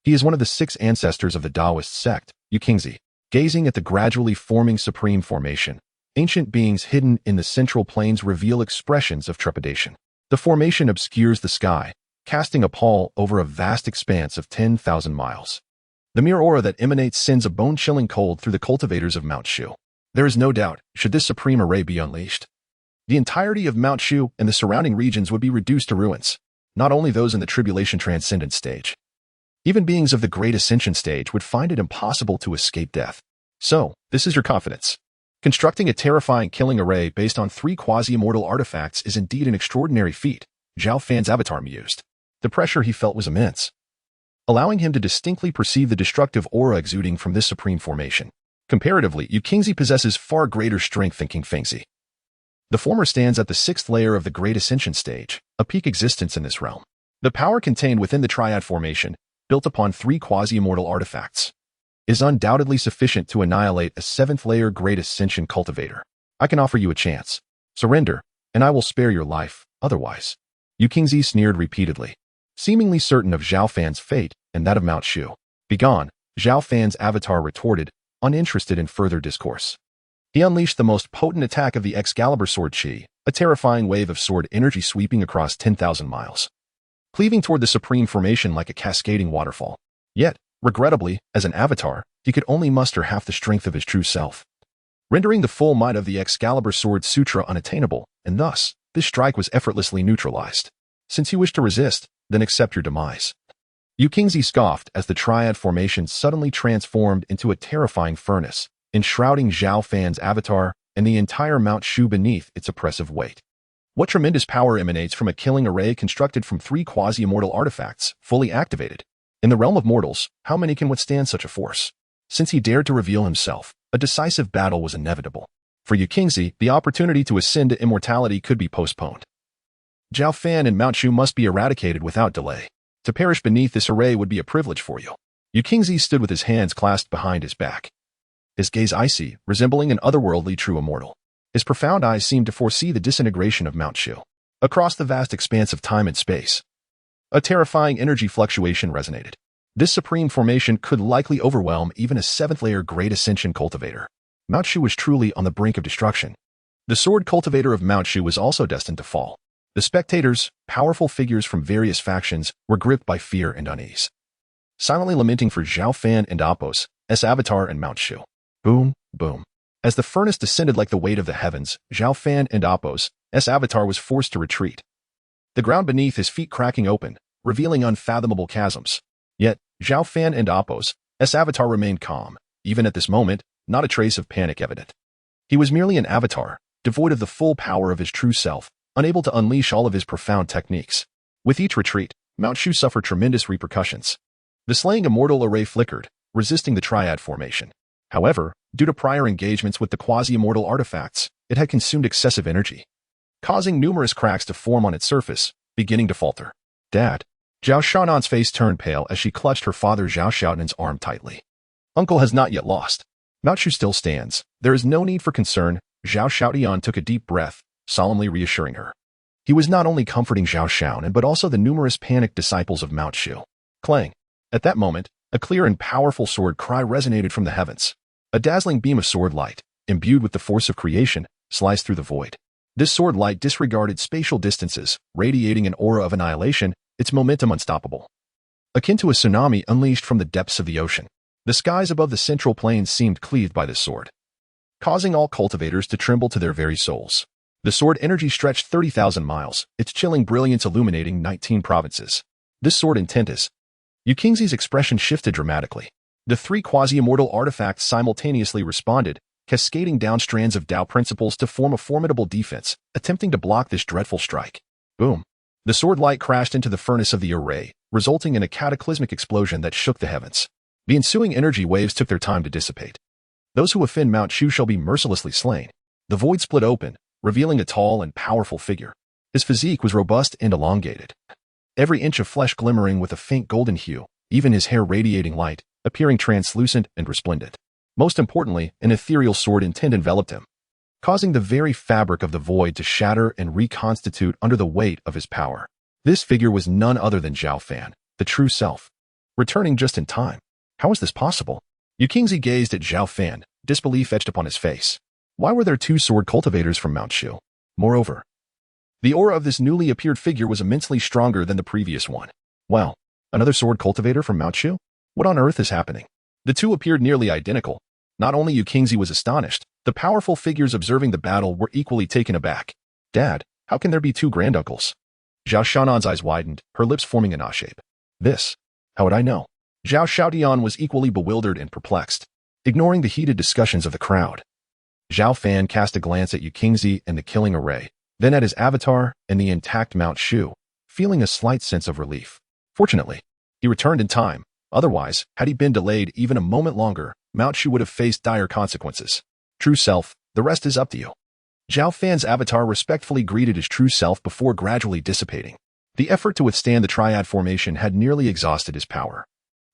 he is one of the 6 ancestors of the Taoist sect, Yu Qingzi. Gazing at the gradually forming supreme formation, ancient beings hidden in the Central Plains reveal expressions of trepidation. The formation obscures the sky, casting a pall over a vast expanse of 10,000 miles. The mere aura that emanates sends a bone-chilling cold through the cultivators of Mount Shu. There is no doubt, should this supreme array be unleashed, the entirety of Mount Shu and the surrounding regions would be reduced to ruins, not only those in the Tribulation Transcendent stage. Even beings of the Great Ascension stage would find it impossible to escape death. So, this is your confidence. Constructing a terrifying killing array based on 3 quasi-immortal artifacts is indeed an extraordinary feat, Zhao Fan's avatar mused. The pressure he felt was immense, allowing him to distinctly perceive the destructive aura exuding from this supreme formation. Comparatively, Yu Qingzi possesses far greater strength than King Fengzi. The former stands at the 6th layer of the Great Ascension stage, a peak existence in this realm. The power contained within the Triad Formation, built upon 3 quasi-immortal artifacts, is undoubtedly sufficient to annihilate a 7th layer Great Ascension cultivator. I can offer you a chance. Surrender, and I will spare your life, otherwise. Yu Qingzi sneered repeatedly, seemingly certain of Zhao Fan's fate and that of Mount Shu. Begone, Zhao Fan's avatar retorted, uninterested in further discourse. He unleashed the most potent attack of the Excalibur Sword Chi, a terrifying wave of sword energy sweeping across 10,000 miles, cleaving toward the supreme formation like a cascading waterfall. Yet, regrettably, as an avatar, he could only muster half the strength of his true self, rendering the full might of the Excalibur Sword Sutra unattainable, and thus, this strike was effortlessly neutralized. Since you wish to resist, then accept your demise. Yu Qingzi scoffed as the Triad Formation suddenly transformed into a terrifying furnace, enshrouding Zhao Fan's avatar and the entire Mount Shu beneath its oppressive weight. What tremendous power emanates from a killing array constructed from 3 quasi-immortal artifacts, fully activated? In the realm of mortals, how many can withstand such a force? Since he dared to reveal himself, a decisive battle was inevitable. For Yu Qingzi, the opportunity to ascend to immortality could be postponed. Zhao Fan and Mount Shu must be eradicated without delay. To perish beneath this array would be a privilege for you. Yu Qingzi stood with his hands clasped behind his back, his gaze icy, resembling an otherworldly true immortal. His profound eyes seemed to foresee the disintegration of Mount Shu. Across the vast expanse of time and space, a terrifying energy fluctuation resonated. This supreme formation could likely overwhelm even a 7th layer Great Ascension cultivator. Mount Shu was truly on the brink of destruction. The sword cultivator of Mount Shu was also destined to fall. The spectators, powerful figures from various factions, were gripped by fear and unease, silently lamenting for Zhao Fan and Apos, Avatar and Mount Shu. Boom, boom. As the furnace descended like the weight of the heavens, Zhao Fan and Apos, Avatar was forced to retreat, the ground beneath his feet cracking open, revealing unfathomable chasms. Yet, Zhao Fan and Apos, Avatar remained calm, even at this moment, not a trace of panic evident. He was merely an avatar, devoid of the full power of his true self, unable to unleash all of his profound techniques. With each retreat, Mount Shu suffered tremendous repercussions. The slaying immortal array flickered, resisting the triad formation. However, due to prior engagements with the quasi-immortal artifacts, it had consumed excessive energy, causing numerous cracks to form on its surface, beginning to falter. Dad. Zhao Shanan's face turned pale as she clutched her father Zhao Xiaotin's arm tightly. Uncle has not yet lost. Mount Shu still stands. There is no need for concern. Zhao Xiaotian took a deep breath, solemnly reassuring her. He was not only comforting Zhao Xiaonan but also the numerous panicked disciples of Mount Shu. Clang. At that moment, a clear and powerful sword cry resonated from the heavens. A dazzling beam of sword light, imbued with the force of creation, sliced through the void. This sword light disregarded spatial distances, radiating an aura of annihilation, its momentum unstoppable, akin to a tsunami unleashed from the depths of the ocean. The skies above the central plains seemed cleaved by this sword, causing all cultivators to tremble to their very souls. The sword energy stretched 30,000 miles, its chilling brilliance illuminating 19 provinces. This sword intent is. Yuqingzi's expression shifted dramatically. The three quasi-immortal artifacts simultaneously responded, cascading down strands of Tao principles to form a formidable defense, attempting to block this dreadful strike. Boom. The sword light crashed into the furnace of the array, resulting in a cataclysmic explosion that shook the heavens. The ensuing energy waves took their time to dissipate. Those who offend Mount Shu shall be mercilessly slain. The void split open, revealing a tall and powerful figure. His physique was robust and elongated, every inch of flesh glimmering with a faint golden hue, even his hair radiating light, appearing translucent and resplendent. Most importantly, an ethereal sword intent enveloped him, causing the very fabric of the void to shatter and reconstitute under the weight of his power. This figure was none other than Zhao Fan, the true self, returning just in time. How was this possible? Yuqingzi gazed at Zhao Fan, disbelief etched upon his face. Why were there two sword cultivators from Mount Shu? Moreover, the aura of this newly appeared figure was immensely stronger than the previous one. Well, another sword cultivator from Mount Shu? What on earth is happening? The two appeared nearly identical. Not only Yuqingzi was astonished, the powerful figures observing the battle were equally taken aback. Dad, how can there be two granduncles? Zhao Shanan's eyes widened, her lips forming an A shape. This? How would I know? Zhao Xiaotian was equally bewildered and perplexed, ignoring the heated discussions of the crowd. Zhao Fan cast a glance at Yuqingzi and the killing array, then at his avatar and the intact Mount Shu, feeling a slight sense of relief. Fortunately, he returned in time. Otherwise, had he been delayed even a moment longer, Mount Shu would have faced dire consequences. True self, the rest is up to you. Zhao Fan's avatar respectfully greeted his true self before gradually dissipating. The effort to withstand the triad formation had nearly exhausted his power,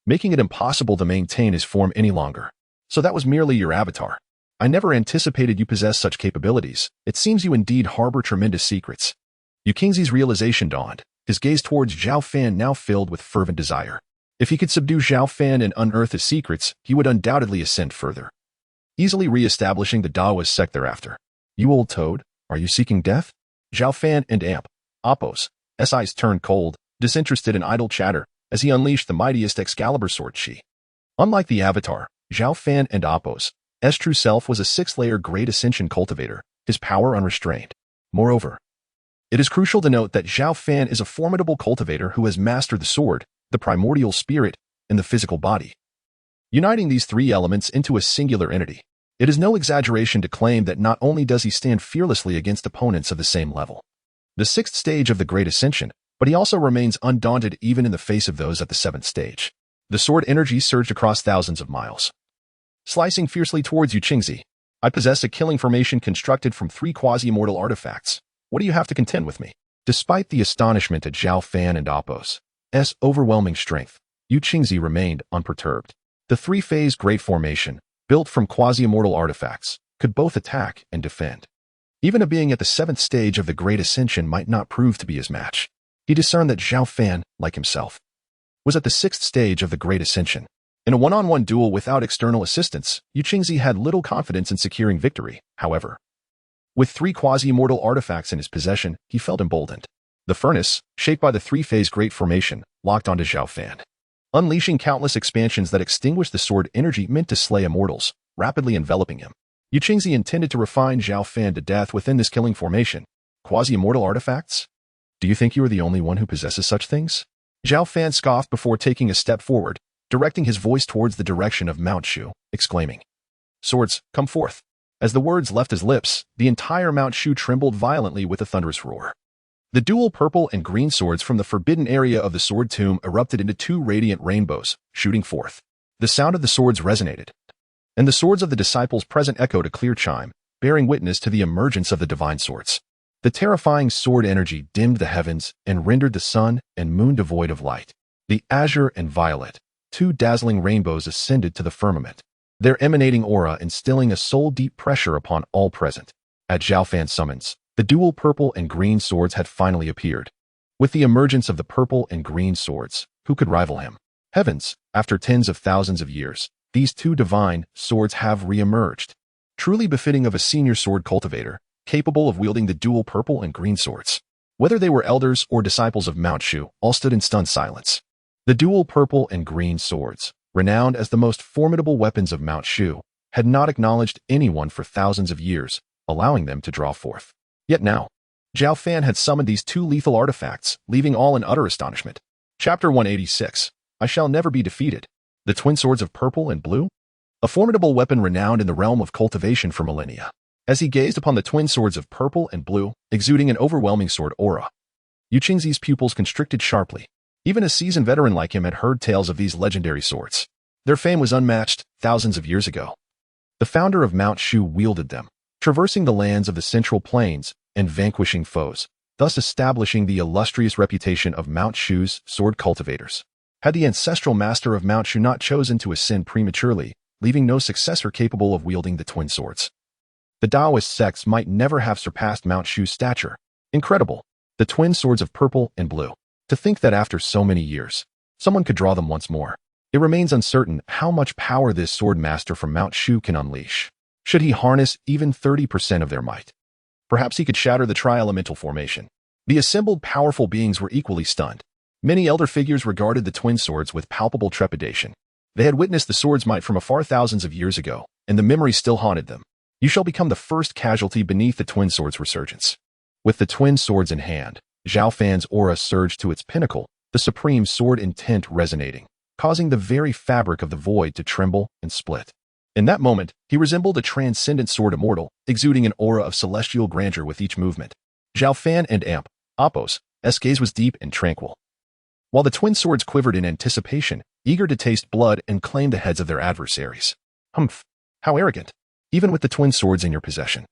making it impossible to maintain his form any longer. So that was merely your avatar. I never anticipated you possessed such capabilities. It seems you indeed harbor tremendous secrets. Yuqingzi's realization dawned, his gaze towards Zhao Fan now filled with fervent desire. If he could subdue Zhao Fan and unearth his secrets, he would undoubtedly ascend further, easily re-establishing the Daoist sect thereafter. You old toad, are you seeking death? Zhao Fan and Apos' eyes turned cold, disinterested in idle chatter, as he unleashed the mightiest Excalibur sword chi. Unlike the avatar, Zhao Fan and Apos' true self was a six-layer Great Ascension cultivator, his power unrestrained. Moreover, it is crucial to note that Zhao Fan is a formidable cultivator who has mastered the sword, the primordial spirit, and the physical body, uniting these three elements into a singular entity. It is no exaggeration to claim that not only does he stand fearlessly against opponents of the same level, the sixth stage of the Great Ascension, but he also remains undaunted even in the face of those at the seventh stage. The sword energy surged across thousands of miles, slicing fiercely towards Yuqingzi. I possess a killing formation constructed from three quasi-immortal artifacts. What do you have to contend with me? Despite the astonishment at Zhao Fan and Apos' overwhelming strength, Yuqingzi remained unperturbed. The three-phase Great Formation, built from quasi-immortal artifacts, could both attack and defend. Even a being at the seventh stage of the Great Ascension might not prove to be his match. He discerned that Zhao Fan, like himself, was at the sixth stage of the Great Ascension. In a one-on-one duel without external assistance, Yuqingzi had little confidence in securing victory. However, With 3 quasi-immortal artifacts in his possession, he felt emboldened. The furnace, shaped by the 3-phase Great Formation, locked onto Zhao Fan, unleashing countless expansions that extinguished the sword energy meant to slay immortals, rapidly enveloping him. Yu Qingzi intended to refine Zhao Fan to death within this killing formation. Quasi-immortal artifacts? Do you think you are the only one who possesses such things? Zhao Fan scoffed before taking a step forward, directing his voice towards the direction of Mount Shu, exclaiming, "Swords, come forth." As the words left his lips, the entire Mount Shu trembled violently with a thunderous roar. The dual purple and green swords from the forbidden area of the sword tomb erupted into 2 radiant rainbows, shooting forth. The sound of the swords resonated, and the swords of the disciples present echoed a clear chime, bearing witness to the emergence of the divine swords. The terrifying sword energy dimmed the heavens and rendered the sun and moon devoid of light. The azure and violet, 2 dazzling rainbows ascended to the firmament, their emanating aura instilling a soul-deep pressure upon all present. At Zhao Fan's summons, the dual purple and green swords had finally appeared. With the emergence of the purple and green swords, who could rival him? Heavens, after tens of thousands of years, these 2 divine swords have re-emerged, truly befitting of a senior sword cultivator, capable of wielding the dual purple and green swords. Whether they were elders or disciples of Mount Shu, all stood in stunned silence. The dual purple and green swords, renowned as the most formidable weapons of Mount Shu, had not acknowledged anyone for thousands of years, allowing them to draw forth. Yet now, Zhao Fan had summoned these 2 lethal artifacts, leaving all in utter astonishment. Chapter 186. I Shall Never Be Defeated. The twin swords of purple and blue? A formidable weapon renowned in the realm of cultivation for millennia. As he gazed upon the twin swords of purple and blue, exuding an overwhelming sword aura, Yu Qingzi's pupils constricted sharply. Even a seasoned veteran like him had heard tales of these legendary swords. Their fame was unmatched thousands of years ago. The founder of Mount Shu wielded them, traversing the lands of the Central Plains and vanquishing foes, thus establishing the illustrious reputation of Mount Shu's sword cultivators. Had the ancestral master of Mount Shu not chosen to ascend prematurely, leaving no successor capable of wielding the twin swords, the Taoist sects might never have surpassed Mount Shu's stature. Incredible. The twin swords of purple and blue. To think that after so many years, someone could draw them once more. It remains uncertain how much power this sword master from Mount Shu can unleash. Should he harness even 30% of their might? Perhaps he could shatter the tri-elemental formation. The assembled powerful beings were equally stunned. Many elder figures regarded the twin swords with palpable trepidation. They had witnessed the sword's might from afar thousands of years ago, and the memory still haunted them. You shall become the first casualty beneath the twin swords' resurgence. With the twin swords in hand, Zhao Fan's aura surged to its pinnacle, the supreme sword intent resonating, causing the very fabric of the void to tremble and split. In that moment, he resembled a transcendent sword immortal, exuding an aura of celestial grandeur with each movement. Zhao Fan and Amp, Apos, gaze was deep and tranquil, while the twin swords quivered in anticipation, eager to taste blood and claim the heads of their adversaries. Humph! How arrogant! Even with the twin swords in your possession.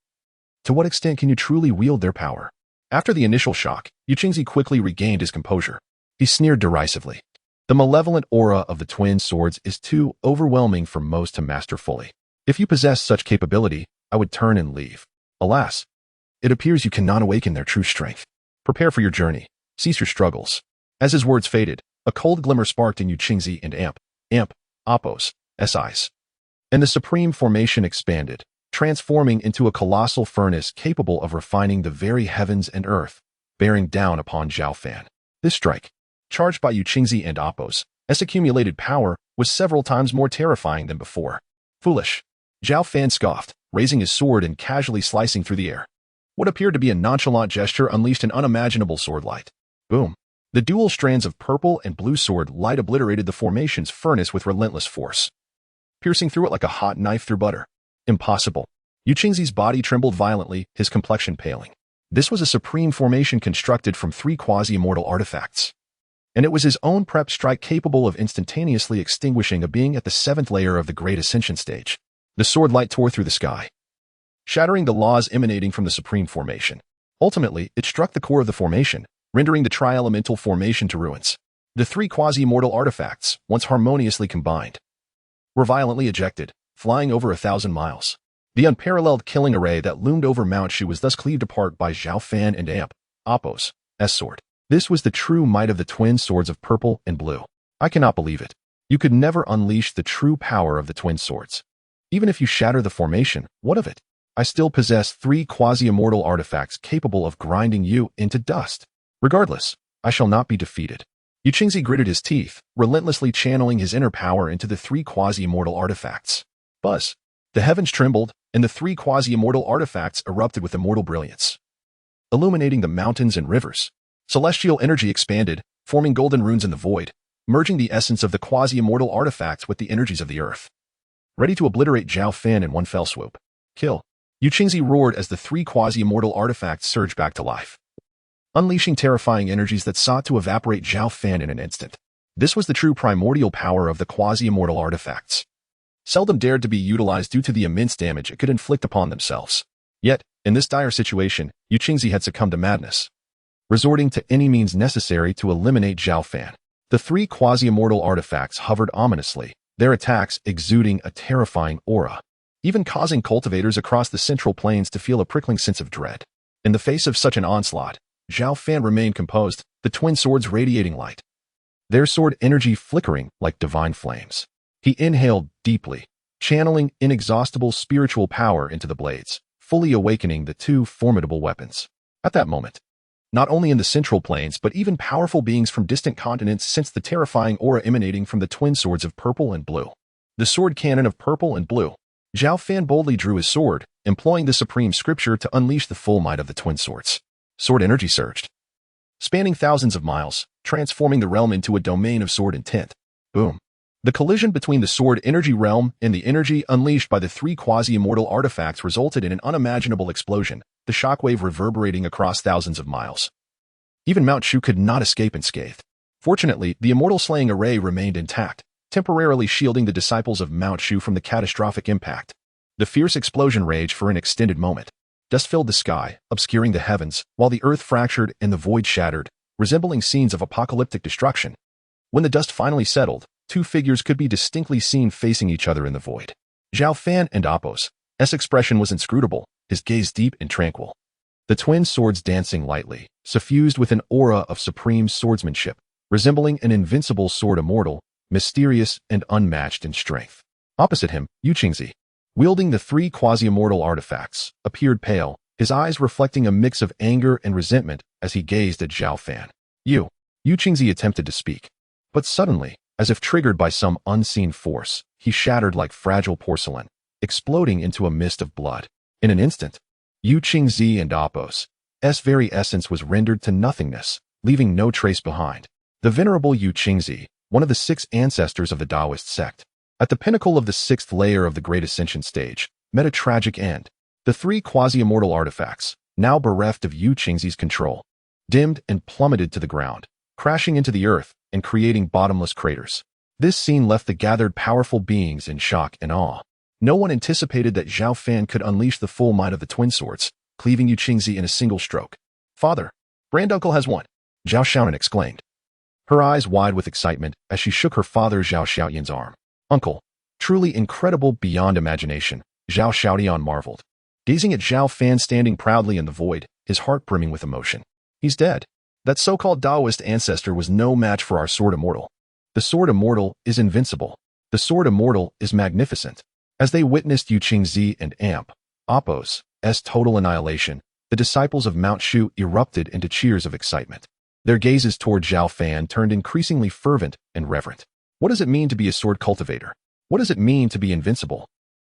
To what extent can you truly wield their power? After the initial shock, Yu Qingzi quickly regained his composure. He sneered derisively. The malevolent aura of the twin swords is too overwhelming for most to master fully. If you possess such capability, I would turn and leave. Alas, it appears you cannot awaken their true strength. Prepare for your journey. Cease your struggles. As his words faded, a cold glimmer sparked in Yu Qingzi and Amp, Apos, eyes. And the supreme formation expanded, transforming into a colossal furnace capable of refining the very heavens and earth, bearing down upon Zhao Fan. This strike, charged by Yu Qingzi and Apos, accumulated power, was several times more terrifying than before. Foolish. Zhao Fan scoffed, raising his sword and casually slicing through the air. What appeared to be a nonchalant gesture unleashed an unimaginable sword light. Boom. The dual strands of purple and blue sword light obliterated the formation's furnace with relentless force, piercing through it like a hot knife through butter. Impossible. Yu Qingzi's body trembled violently, his complexion paling. This was a supreme formation constructed from 3 quasi-immortal artifacts. And it was his own prepped strike capable of instantaneously extinguishing a being at the 7th layer of the Great Ascension stage. The sword light tore through the sky, shattering the laws emanating from the supreme formation. Ultimately, it struck the core of the formation, rendering the tri-elemental formation to ruins. The 3 quasi-immortal artifacts, once harmoniously combined, were violently ejected, flying over 1,000 miles. The unparalleled killing array that loomed over Mount Shu was thus cleaved apart by Zhao Fan and Apos' sword. This was the true might of the twin swords of purple and blue. I cannot believe it. You could never unleash the true power of the twin swords. Even if you shatter the formation, what of it? I still possess 3 quasi-immortal artifacts capable of grinding you into dust. Regardless, I shall not be defeated. Yu Qingzi gritted his teeth, relentlessly channeling his inner power into the 3 quasi-immortal artifacts. Buzz. The heavens trembled, and the 3 quasi-immortal artifacts erupted with immortal brilliance, illuminating the mountains and rivers. Celestial energy expanded, forming golden runes in the void, merging the essence of the quasi-immortal artifacts with the energies of the earth. Ready to obliterate Zhao Fan in one fell swoop. Kill. Yu Qingzi roared as the 3 quasi-immortal artifacts surged back to life, unleashing terrifying energies that sought to evaporate Zhao Fan in an instant. This was the true primordial power of the quasi-immortal artifacts, seldom dared to be utilized due to the immense damage it could inflict upon themselves. Yet, in this dire situation, Yu Qingzi had succumbed to madness, resorting to any means necessary to eliminate Zhao Fan. The 3 quasi-immortal artifacts hovered ominously, their attacks exuding a terrifying aura, even causing cultivators across the central plains to feel a prickling sense of dread. In the face of such an onslaught, Zhao Fan remained composed, the twin swords radiating light, their sword energy flickering like divine flames. He inhaled deeply, channeling inexhaustible spiritual power into the blades, fully awakening the 2 formidable weapons. At that moment, not only in the central plains but even powerful beings from distant continents sensed the terrifying aura emanating from the twin swords of purple and blue. The sword cannon of purple and blue. Zhao Fan boldly drew his sword, employing the supreme scripture to unleash the full might of the twin swords. Sword energy surged, spanning thousands of miles, transforming the realm into a domain of sword intent. Boom. The collision between the sword energy realm and the energy unleashed by the 3 quasi-immortal artifacts resulted in an unimaginable explosion, the shockwave reverberating across thousands of miles. Even Mount Shu could not escape unscathed. Fortunately, the immortal slaying array remained intact, temporarily shielding the disciples of Mount Shu from the catastrophic impact. The fierce explosion raged for an extended moment. Dust filled the sky, obscuring the heavens, while the earth fractured and the void shattered, resembling scenes of apocalyptic destruction. When the dust finally settled, 2 figures could be distinctly seen facing each other in the void. Zhao Fan and Apos. S expression was inscrutable, his gaze deep and tranquil. The twin swords dancing lightly, suffused with an aura of supreme swordsmanship, resembling an invincible sword immortal, mysterious and unmatched in strength. Opposite him, Yu Qingzi, wielding the 3 quasi-immortal artifacts, appeared pale, his eyes reflecting a mix of anger and resentment as he gazed at Zhao Fan. Yu Qingzi attempted to speak, but suddenly, as if triggered by some unseen force, he shattered like fragile porcelain, exploding into a mist of blood. In an instant, Yu Qingzi and Apos' very essence was rendered to nothingness, leaving no trace behind. The venerable Yu Qingzi, one of the 6 ancestors of the Taoist sect, at the pinnacle of the 6th layer of the Great Ascension stage, met a tragic end. The 3 quasi-immortal artifacts, now bereft of Yu Qingzi's control, dimmed and plummeted to the ground, crashing into the earth and creating bottomless craters. This scene left the gathered powerful beings in shock and awe. No one anticipated that Zhao Fan could unleash the full might of the twin swords, cleaving Yu Qingzi in a single stroke. Father, granduncle has won, Zhao Xiaoyan exclaimed, her eyes wide with excitement as she shook her father Zhao Xiaoyan's arm. Uncle, truly incredible beyond imagination, Zhao Xiaoyan marveled, gazing at Zhao Fan standing proudly in the void, his heart brimming with emotion. He's dead. That so-called Taoist ancestor was no match for our Sword Immortal. The Sword Immortal is invincible. The Sword Immortal is magnificent. As they witnessed Yu Qingzi and Apos' total annihilation, the disciples of Mount Shu erupted into cheers of excitement. Their gazes toward Zhao Fan turned increasingly fervent and reverent. What does it mean to be a sword cultivator? What does it mean to be invincible?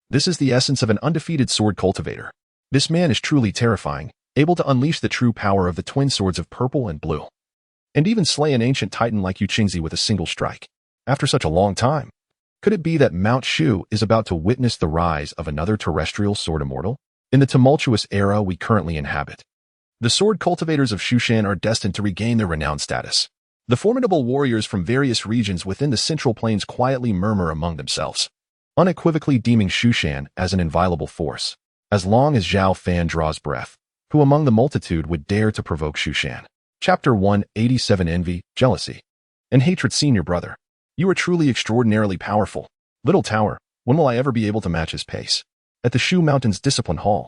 This is the essence of an undefeated sword cultivator. This man is truly terrifying, able to unleash the true power of the twin swords of purple and blue, and even slay an ancient titan like Yu Qingzi with a single strike. After such a long time, could it be that Mount Shu is about to witness the rise of another terrestrial sword immortal? In the tumultuous era we currently inhabit, the sword cultivators of Shushan are destined to regain their renowned status. The formidable warriors from various regions within the Central Plains quietly murmur among themselves, unequivocally deeming Shushan as an inviolable force. As long as Zhao Fan draws breath, who among the multitude would dare to provoke Shushan? Chapter 187. Envy, Jealousy, and Hatred. Senior brother, you are truly extraordinarily powerful. Little Tower, when will I ever be able to match his pace? At the Shu Mountain's Discipline Hall,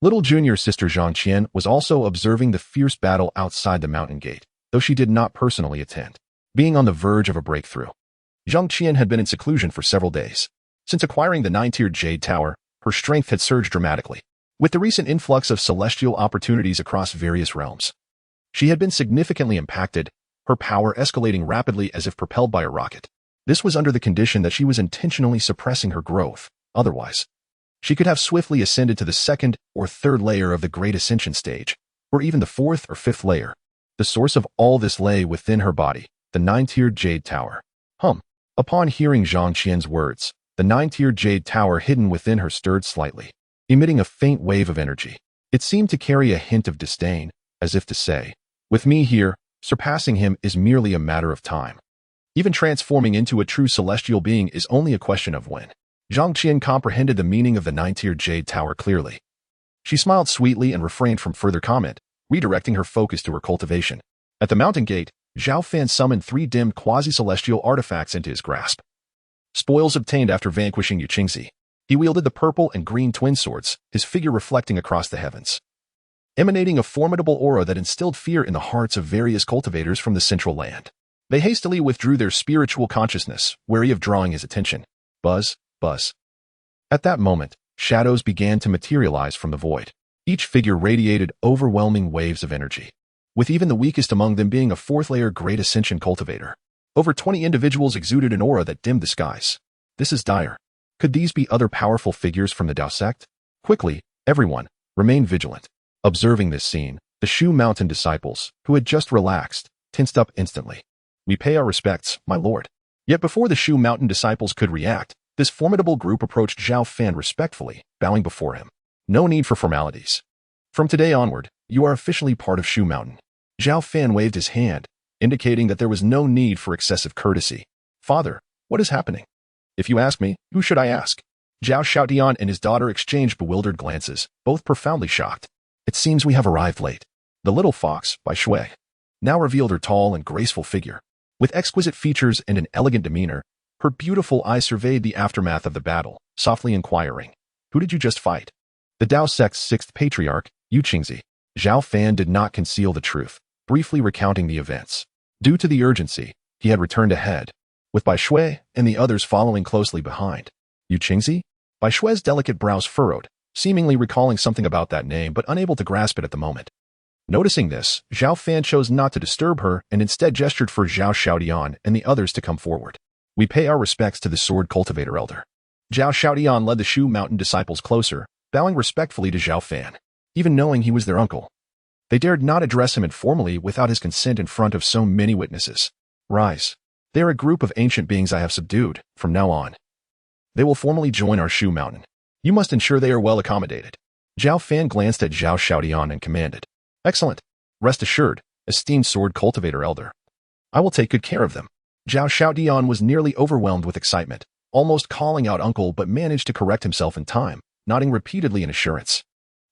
little junior sister Zhang Qian was also observing the fierce battle outside the mountain gate, though she did not personally attend. Being on the verge of a breakthrough, Zhang Qian had been in seclusion for several days. Since acquiring the 9-tiered Jade Tower, her strength had surged dramatically. With the recent influx of celestial opportunities across various realms, she had been significantly impacted, her power escalating rapidly as if propelled by a rocket. This was under the condition that she was intentionally suppressing her growth. Otherwise, she could have swiftly ascended to the second or third layer of the Great Ascension stage, or even the fourth or fifth layer. The source of all this lay within her body, the nine-tiered Jade Tower. Upon hearing Zhang Qian's words, the nine-tiered Jade Tower hidden within her stirred slightly, emitting a faint wave of energy. It seemed to carry a hint of disdain, as if to say, with me here, surpassing him is merely a matter of time. Even transforming into a true celestial being is only a question of when. Zhang Qian comprehended the meaning of the nine-tiered Jade Tower clearly. She smiled sweetly and refrained from further comment, redirecting her focus to her cultivation. At the mountain gate, Zhao Fan summoned 3 dimmed quasi-celestial artifacts into his grasp. Spoils obtained after vanquishing Yu Qingzi. He wielded the purple and green twin swords, his figure reflecting across the heavens, emanating a formidable aura that instilled fear in the hearts of various cultivators from the central land. They hastily withdrew their spiritual consciousness, wary of drawing his attention. Buzz, buzz. At that moment, shadows began to materialize from the void. Each figure radiated overwhelming waves of energy, with even the weakest among them being a fourth-layer Great Ascension cultivator. Over 20 individuals exuded an aura that dimmed the skies. This is dire. Could these be other powerful figures from the Dao sect? Quickly, everyone, remain vigilant. Observing this scene, the Shu Mountain disciples, who had just relaxed, tensed up instantly. We pay our respects, my lord. Yet before the Shu Mountain disciples could react, this formidable group approached Zhao Fan respectfully, bowing before him. No need for formalities. From today onward, you are officially part of Shu Mountain. Zhao Fan waved his hand, indicating that there was no need for excessive courtesy. Father, what is happening? If you ask me, who should I ask? Zhao Xiaodian and his daughter exchanged bewildered glances, both profoundly shocked. It seems we have arrived late. The little fox, by Shui, now revealed her tall and graceful figure. With exquisite features and an elegant demeanor, her beautiful eyes surveyed the aftermath of the battle, softly inquiring, who did you just fight? The Dao sect's 6th patriarch, Yu Qingzi. Zhao Fan did not conceal the truth, briefly recounting the events. Due to the urgency, he had returned ahead, with Bai Shui and the others following closely behind. Yu Qingzi? Bai Shui's delicate brows furrowed, seemingly recalling something about that name but unable to grasp it at the moment. Noticing this, Zhao Fan chose not to disturb her and instead gestured for Zhao Xiaodian and the others to come forward. We pay our respects to the sword cultivator elder. Zhao Xiaodian led the Shu Mountain disciples closer, bowing respectfully to Zhao Fan. Even knowing he was their uncle, they dared not address him informally without his consent in front of so many witnesses. Rise. They are a group of ancient beings I have subdued. From now on, they will formally join our Shu Mountain. You must ensure they are well accommodated. Zhao Fan glanced at Zhao Xiaodian and commanded. Excellent. Rest assured, esteemed sword cultivator elder. I will take good care of them. Zhao Xiaodian was nearly overwhelmed with excitement, almost calling out uncle but managed to correct himself in time, nodding repeatedly in assurance.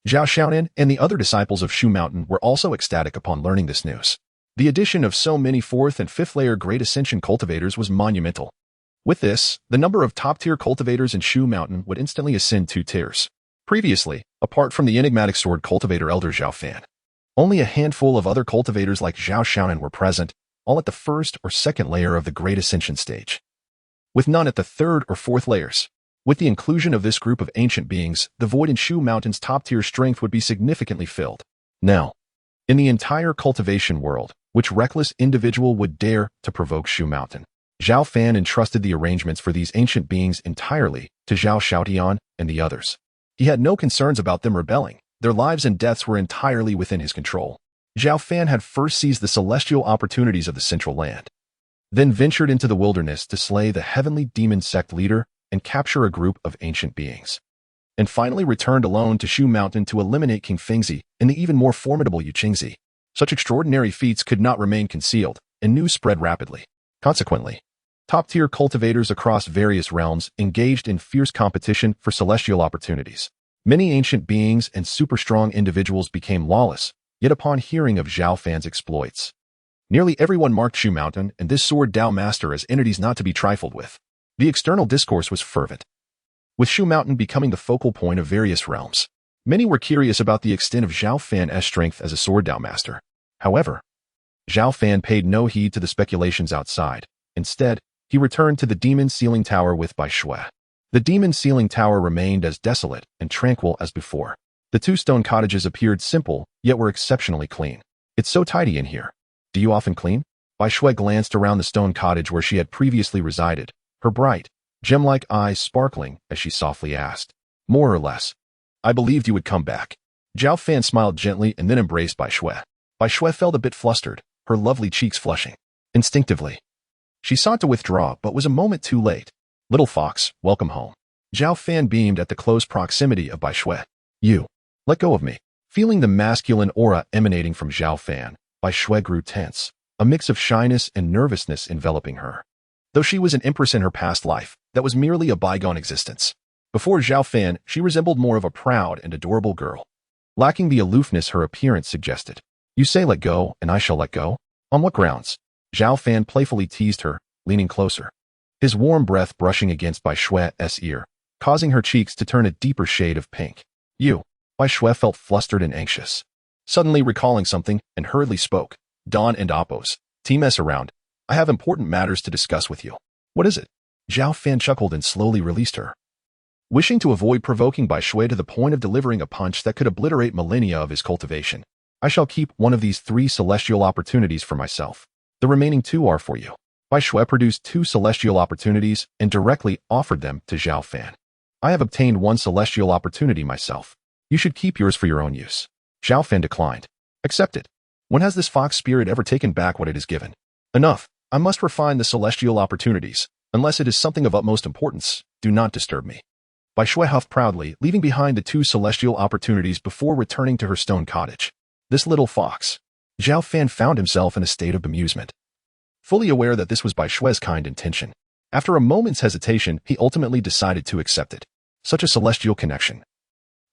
Zhao Xiaonan and the other disciples of Shu Mountain were also ecstatic upon learning this news. The addition of so many 4th and 5th layer Great Ascension cultivators was monumental. With this, the number of top-tier cultivators in Shu Mountain would instantly ascend 2 tiers. Previously, apart from the enigmatic sword cultivator elder Zhao Fan, only a handful of other cultivators like Zhao Xiaonan were present, all at the 1st or 2nd layer of the Great Ascension stage, with none at the 3rd or 4th layers. With the inclusion of this group of ancient beings, the void in Shu Mountain's top-tier strength would be significantly filled. Now, in the entire cultivation world, which reckless individual would dare to provoke Shu Mountain? Zhao Fan entrusted the arrangements for these ancient beings entirely to Zhao Xiaodian and the others. He had no concerns about them rebelling. Their lives and deaths were entirely within his control. Zhao Fan had first seized the celestial opportunities of the central land, then ventured into the wilderness to slay the heavenly demon sect leader and capture a group of ancient beings, and finally returned alone to Shu Mountain to eliminate King Fengzi and the even more formidable Yu Qingzi. Such extraordinary feats could not remain concealed, and news spread rapidly. Consequently, top-tier cultivators across various realms engaged in fierce competition for celestial opportunities. Many ancient beings and super-strong individuals became lawless, yet upon hearing of Zhao Fan's exploits, nearly everyone marked Shu Mountain and this sword Dao master as entities not to be trifled with. The external discourse was fervent, with Shu Mountain becoming the focal point of various realms. Many were curious about the extent of Zhao Fan's strength as a sword Dao master. However, Zhao Fan paid no heed to the speculations outside. Instead, he returned to the Demon Ceiling Tower with Bai Shui. The Demon Ceiling Tower remained as desolate and tranquil as before. The two stone cottages appeared simple, yet were exceptionally clean. It's so tidy in here. Do you often clean? Bai Shui glanced around the stone cottage where she had previously resided, her bright, gem-like eyes sparkling as she softly asked. More or less. I believed you would come back. Zhao Fan smiled gently and then embraced Bai Shui. Bai Shui felt a bit flustered, her lovely cheeks flushing. Instinctively, she sought to withdraw but was a moment too late. Little fox, welcome home. Zhao Fan beamed at the close proximity of Bai Shui. You. Let go of me. Feeling the masculine aura emanating from Zhao Fan, Bai Shui grew tense, a mix of shyness and nervousness enveloping her. Though she was an empress in her past life, that was merely a bygone existence. Before Zhao Fan, she resembled more of a proud and adorable girl, lacking the aloofness her appearance suggested. You say let go, and I shall let go? On what grounds? Zhao Fan playfully teased her, leaning closer, his warm breath brushing against Bai Shui's ear, causing her cheeks to turn a deeper shade of pink. You. Bai Shui felt flustered and anxious, suddenly recalling something, and hurriedly spoke. Dawn and Oppos, Team S around. I have important matters to discuss with you. What is it? Zhao Fan chuckled and slowly released her, wishing to avoid provoking Bai Shui to the point of delivering a punch that could obliterate millennia of his cultivation. I shall keep one of these 3 celestial opportunities for myself. The remaining 2 are for you. Bai Shui produced 2 celestial opportunities and directly offered them to Zhao Fan. I have obtained 1 celestial opportunity myself. You should keep yours for your own use. Zhao Fan declined. Accepted. When has this fox spirit ever taken back what it has given? Enough. I must refine the celestial opportunities. Unless it is something of utmost importance, do not disturb me. Bai Shui huffed proudly, leaving behind the 2 celestial opportunities before returning to her stone cottage. This little fox. Zhao Fan found himself in a state of bemusement, fully aware that this was Bai Shui's kind intention. After a moment's hesitation, he ultimately decided to accept it. Such a celestial connection,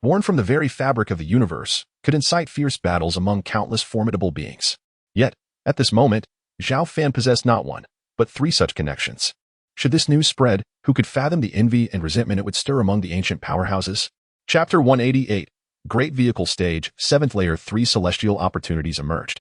born from the very fabric of the universe, could incite fierce battles among countless formidable beings. Yet, at this moment, Zhao Fan possessed not 1, but 3 such connections. Should this news spread, who could fathom the envy and resentment it would stir among the ancient powerhouses? Chapter 188. Great Vehicle Stage, 7th Layer. 3 celestial opportunities emerged,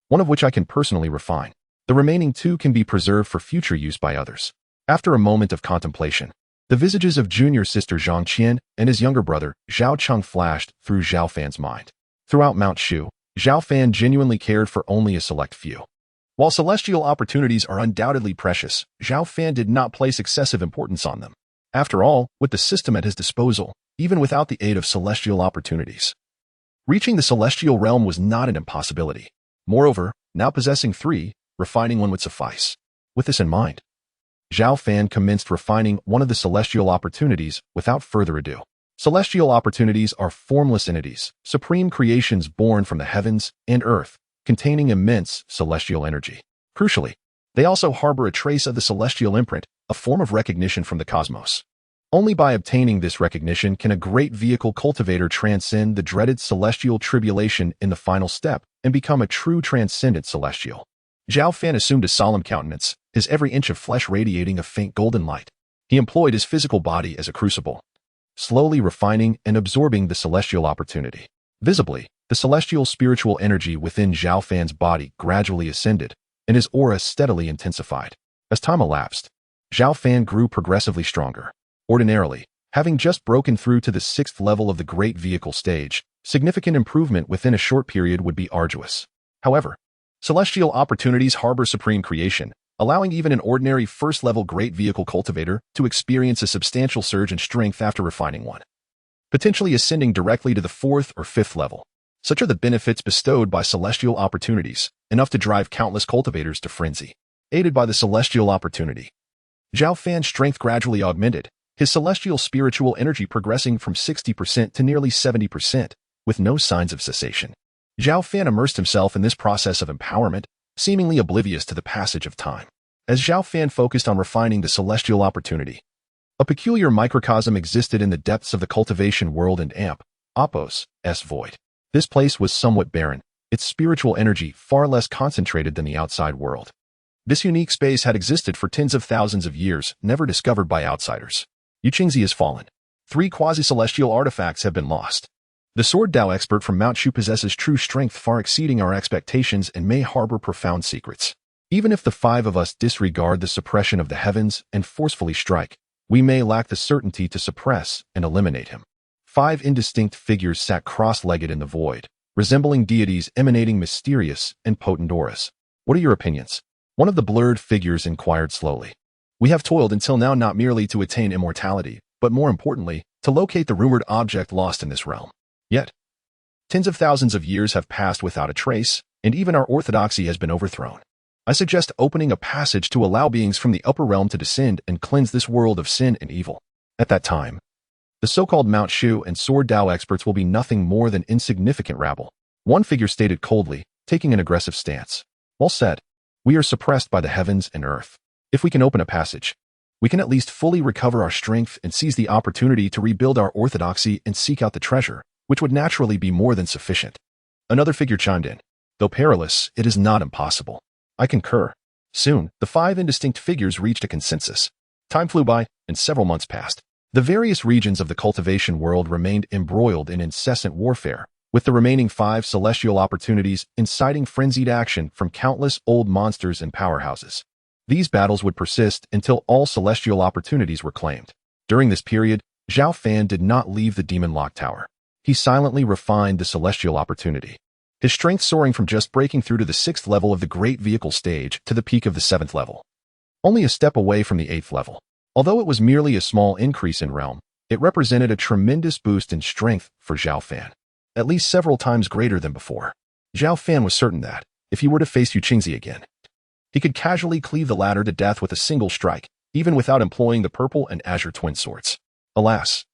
one of which I can personally refine. The remaining 2 can be preserved for future use by others. After a moment of contemplation, the visages of junior sister Zhang Qian and his younger brother, Zhao Cheng, flashed through Zhao Fan's mind. Throughout Mount Shu, Zhao Fan genuinely cared for only a select few. While celestial opportunities are undoubtedly precious, Zhao Fan did not place excessive importance on them. After all, with the system at his disposal, even without the aid of celestial opportunities, reaching the celestial realm was not an impossibility. Moreover, now possessing 3, refining 1 would suffice. With this in mind, Zhao Fan commenced refining one of the celestial opportunities without further ado. Celestial opportunities are formless entities, supreme creations born from the heavens and earth, containing immense celestial energy. Crucially, they also harbor a trace of the celestial imprint, a form of recognition from the cosmos. Only by obtaining this recognition can a great vehicle cultivator transcend the dreaded celestial tribulation in the final step and become a true transcendent celestial. Zhao Fan assumed a solemn countenance, his every inch of flesh radiating a faint golden light. He employed his physical body as a crucible, slowly refining and absorbing the celestial opportunity. Visibly, the celestial spiritual energy within Zhao Fan's body gradually ascended, and his aura steadily intensified. As time elapsed, Zhao Fan grew progressively stronger. Ordinarily, having just broken through to the 6th level of the Great Vehicle Stage, significant improvement within a short period would be arduous. However, celestial opportunities harbor supreme creation, allowing even an ordinary first-level Great Vehicle cultivator to experience a substantial surge in strength after refining 1, potentially ascending directly to the 4th or 5th level. Such are the benefits bestowed by celestial opportunities, enough to drive countless cultivators to frenzy. Aided by the celestial opportunity, Zhao Fan's strength gradually augmented, his celestial spiritual energy progressing from 60% to nearly 70%, with no signs of cessation. Zhao Fan immersed himself in this process of empowerment, seemingly oblivious to the passage of time. As Zhao Fan focused on refining the celestial opportunity, a peculiar microcosm existed in the depths of the cultivation world and Oppos' void. This place was somewhat barren, its spiritual energy far less concentrated than the outside world. This unique space had existed for tens of thousands of years, never discovered by outsiders. Yuqingzi has fallen. 3 quasi-celestial artifacts have been lost. The Sword Dao expert from Mount Shu possesses true strength far exceeding our expectations and may harbor profound secrets. Even if the 5 of us disregard the suppression of the heavens and forcefully strike, we may lack the certainty to suppress and eliminate him. 5 indistinct figures sat cross-legged in the void, resembling deities emanating mysterious and potent auras. What are your opinions? One of the blurred figures inquired slowly. We have toiled until now not merely to attain immortality, but more importantly, to locate the rumored object lost in this realm. Yet, tens of thousands of years have passed without a trace, and even our orthodoxy has been overthrown. I suggest opening a passage to allow beings from the upper realm to descend and cleanse this world of sin and evil. At that time, the so-called Mount Shu and Sword Dao experts will be nothing more than insignificant rabble. One figure stated coldly, taking an aggressive stance. Well said. We are suppressed by the heavens and earth. If we can open a passage, we can at least fully recover our strength and seize the opportunity to rebuild our orthodoxy and seek out the treasure, which would naturally be more than sufficient. Another figure chimed in. Though perilous, it is not impossible. I concur. Soon, the 5 indistinct figures reached a consensus. Time flew by, and several months passed. The various regions of the cultivation world remained embroiled in incessant warfare, with the remaining 5 celestial opportunities inciting frenzied action from countless old monsters and powerhouses. These battles would persist until all celestial opportunities were claimed. During this period, Zhao Fan did not leave the Demon Lock Tower. He silently refined the celestial opportunity, his strength soaring from just breaking through to the 6th level of the Great Vehicle stage to the peak of the 7th level. Only a step away from the 8th level. Although it was merely a small increase in realm, it represented a tremendous boost in strength for Zhao Fan, at least several times greater than before. Zhao Fan was certain that, if he were to face Yu Qingzi again, he could casually cleave the latter to death with a single strike, even without employing the purple and azure twin swords. Alas,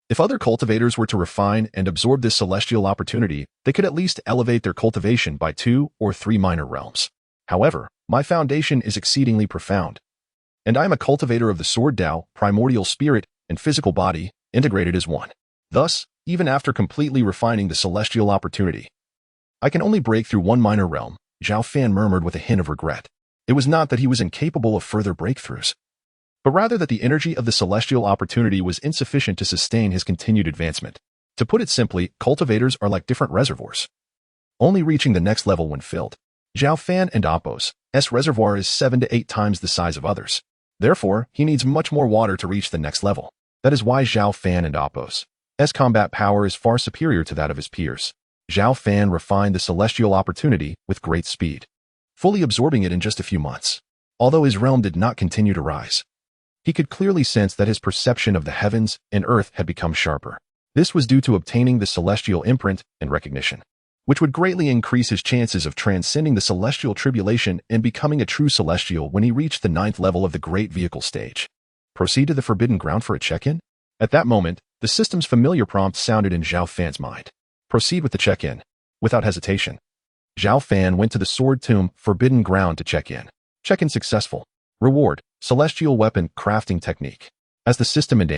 if other cultivators were to refine and absorb this celestial opportunity, they could at least elevate their cultivation by 2 or 3 minor realms. However, my foundation is exceedingly profound, and I am a cultivator of the Sword Dao, primordial spirit, and physical body, integrated as one. Thus, even after completely refining the celestial opportunity, I can only break through 1 minor realm, Zhao Fan murmured with a hint of regret. It was not that he was incapable of further breakthroughs, but rather that the energy of the celestial opportunity was insufficient to sustain his continued advancement. To put it simply, cultivators are like different reservoirs, only reaching the next level when filled. Zhao Fan and Appo's reservoir is 7 to 8 times the size of others. Therefore, he needs much more water to reach the next level. That is why Zhao Fan and Appo's combat power is far superior to that of his peers. Zhao Fan refined the celestial opportunity with great speed, fully absorbing it in just a few months. Although his realm did not continue to rise, he could clearly sense that his perception of the heavens and earth had become sharper. This was due to obtaining the celestial imprint and recognition, which would greatly increase his chances of transcending the celestial tribulation and becoming a true celestial when he reached the 9th level of the Great Vehicle stage. Proceed to the Forbidden Ground for a check-in? At that moment, the system's familiar prompt sounded in Zhao Fan's mind. Proceed with the check-in. Without hesitation, Zhao Fan went to the Sword Tomb Forbidden Ground to check in. Check-in successful. Reward, Celestial Weapon Crafting Technique. As the system and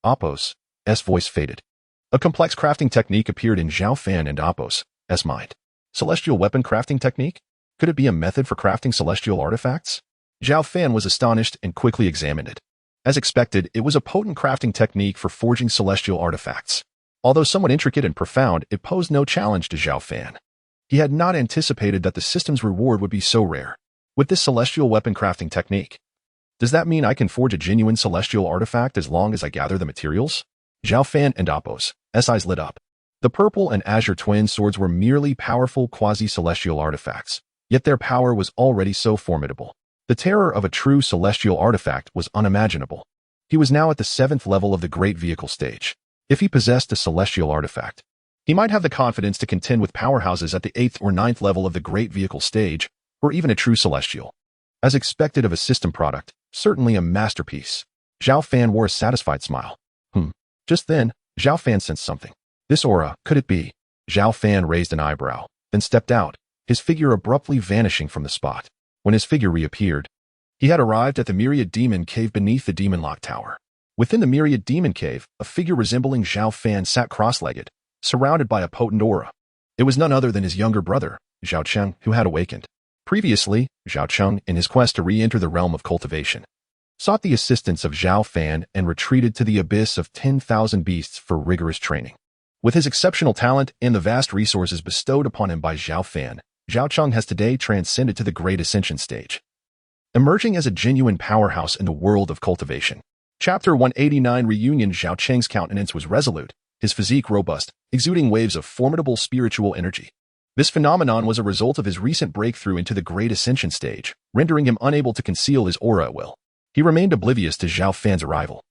Appo's voice faded, a complex crafting technique appeared in Zhao Fan and Appo's mind. Celestial Weapon Crafting Technique? Could it be a method for crafting celestial artifacts? Zhao Fan was astonished and quickly examined it. As expected, it was a potent crafting technique for forging celestial artifacts. Although somewhat intricate and profound, it posed no challenge to Zhao Fan. He had not anticipated that the system's reward would be so rare. With this celestial weapon crafting technique, does that mean I can forge a genuine celestial artifact as long as I gather the materials? Zhao Fan and Appo's eyes lit up. The purple and azure twin swords were merely powerful quasi-celestial artifacts, yet their power was already so formidable. The terror of a true celestial artifact was unimaginable. He was now at the 7th level of the Great Vehicle stage. If he possessed a celestial artifact, he might have the confidence to contend with powerhouses at the 8th or 9th level of the Great Vehicle stage, or even a true celestial. As expected of a system product, certainly a masterpiece. Zhao Fan wore a satisfied smile. Just then, Zhao Fan sensed something. This aura, could it be? Zhao Fan raised an eyebrow, then stepped out, his figure abruptly vanishing from the spot. When his figure reappeared, he had arrived at the Myriad Demon Cave beneath the Demon Lock Tower. Within the Myriad Demon Cave, a figure resembling Zhao Fan sat cross-legged, surrounded by a potent aura. It was none other than his younger brother, Zhao Cheng, who had awakened. Previously, Zhao Cheng, in his quest to re-enter the realm of cultivation, sought the assistance of Zhao Fan and retreated to the abyss of 10,000 beasts for rigorous training. With his exceptional talent and the vast resources bestowed upon him by Zhao Fan, Zhao Cheng has today transcended to the Great Ascension stage, emerging as a genuine powerhouse in the world of cultivation. Chapter 189 Reunion. Zhao Cheng's countenance was resolute, his physique robust, exuding waves of formidable spiritual energy. This phenomenon was a result of his recent breakthrough into the Great Ascension stage, rendering him unable to conceal his aura at will. He remained oblivious to Zhao Fan's arrival.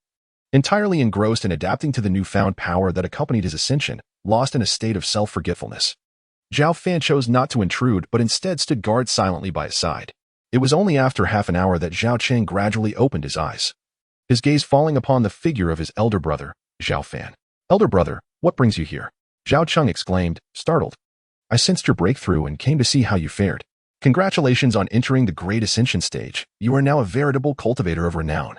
Entirely engrossed in adapting to the newfound power that accompanied his ascension, lost in a state of self-forgetfulness. Zhao Fan chose not to intrude but instead stood guard silently by his side. It was only after half an hour that Zhao Cheng gradually opened his eyes, his gaze falling upon the figure of his elder brother, Zhao Fan. "Elder brother, what brings you here?" Zhao Cheng exclaimed, startled. "I sensed your breakthrough and came to see how you fared. Congratulations on entering the Great Ascension stage. You are now a veritable cultivator of renown."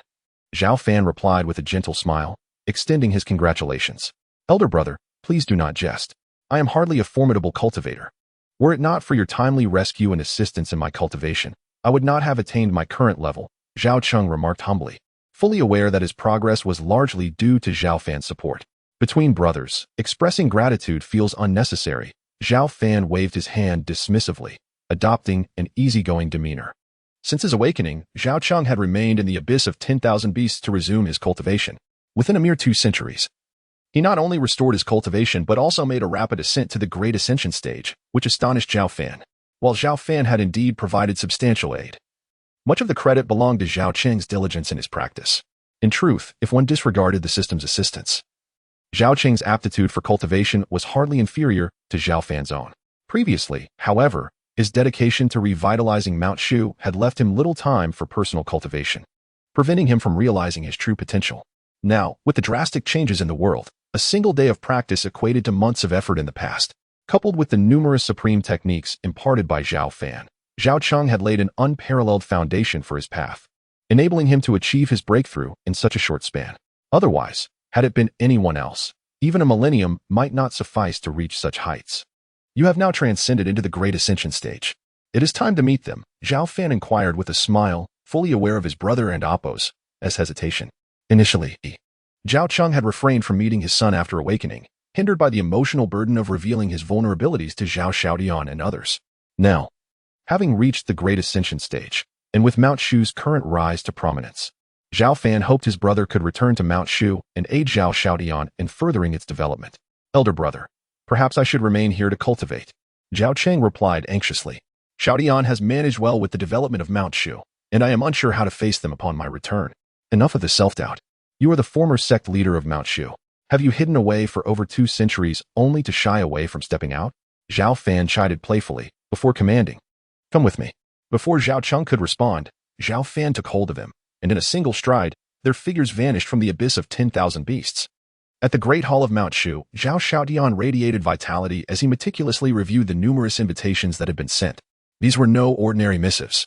Zhao Fan replied with a gentle smile, extending his congratulations. "Elder brother, please do not jest. I am hardly a formidable cultivator. Were it not for your timely rescue and assistance in my cultivation, I would not have attained my current level," Zhao Cheng remarked humbly, fully aware that his progress was largely due to Zhao Fan's support. Between brothers, expressing gratitude feels unnecessary. Zhao Fan waved his hand dismissively, adopting an easygoing demeanor. Since his awakening, Zhao Cheng had remained in the abyss of 10,000 beasts to resume his cultivation. Within a mere 2 centuries, he not only restored his cultivation but also made a rapid ascent to the Great Ascension stage, which astonished Zhao Fan. While Zhao Fan had indeed provided substantial aid, much of the credit belonged to Zhao Cheng's diligence in his practice. In truth, if one disregarded the system's assistance, Zhao Cheng's aptitude for cultivation was hardly inferior to Zhao Fan's own. Previously, however, his dedication to revitalizing Mount Shu had left him little time for personal cultivation, preventing him from realizing his true potential. Now, with the drastic changes in the world, a single day of practice equated to months of effort in the past. Coupled with the numerous supreme techniques imparted by Zhao Fan, Zhao Cheng had laid an unparalleled foundation for his path, enabling him to achieve his breakthrough in such a short span. Otherwise, had it been anyone else, even a millennium might not suffice to reach such heights. "You have now transcended into the Great Ascension stage. It is time to meet them," Zhao Fan inquired with a smile, fully aware of his brother and Appo's hesitation. Initially, Zhao Cheng had refrained from meeting his son after awakening, hindered by the emotional burden of revealing his vulnerabilities to Zhao Xiaodian and others. Now, having reached the Great Ascension stage, and with Mount Shu's current rise to prominence, Zhao Fan hoped his brother could return to Mount Shu and aid Zhao Xiaodian in furthering its development. "Elder brother, perhaps I should remain here to cultivate," Zhao Cheng replied anxiously. "Xiaodian has managed well with the development of Mount Shu, and I am unsure how to face them upon my return." "Enough of the self-doubt. You are the former sect leader of Mount Shu. Have you hidden away for over 2 centuries only to shy away from stepping out?" Zhao Fan chided playfully, before commanding, "Come with me." Before Zhao Cheng could respond, Zhao Fan took hold of him, and in a single stride, their figures vanished from the abyss of 10,000 beasts. At the Great Hall of Mount Shu, Zhao Xiaodian radiated vitality as he meticulously reviewed the numerous invitations that had been sent. These were no ordinary missives.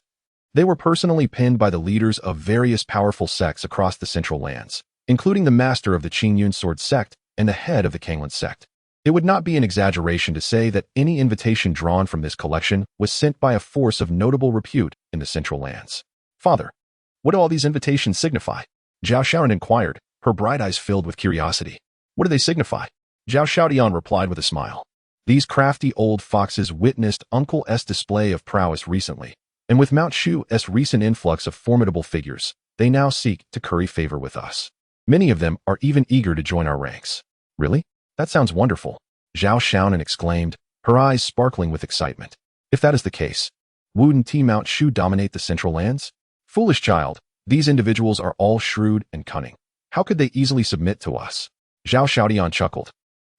They were personally penned by the leaders of various powerful sects across the Central Lands, including the master of the Qingyun Sword sect and the head of the Kanglan sect. It would not be an exaggeration to say that any invitation drawn from this collection was sent by a force of notable repute in the Central Lands. "Father, what do all these invitations signify?" Zhao Xiaodian inquired, her bright eyes filled with curiosity. "What do they signify?" Zhao Xiaodian replied with a smile. "These crafty old foxes witnessed Uncle S' display of prowess recently, and with Mount Shu's recent influx of formidable figures, they now seek to curry favor with us. Many of them are even eager to join our ranks." "Really? That sounds wonderful," Zhao Xiaodian exclaimed, her eyes sparkling with excitement. "If that is the case, wouldn't Mount Shu dominate the Central Lands?" "Foolish child, these individuals are all shrewd and cunning. How could they easily submit to us?" Zhao Xiaodian chuckled.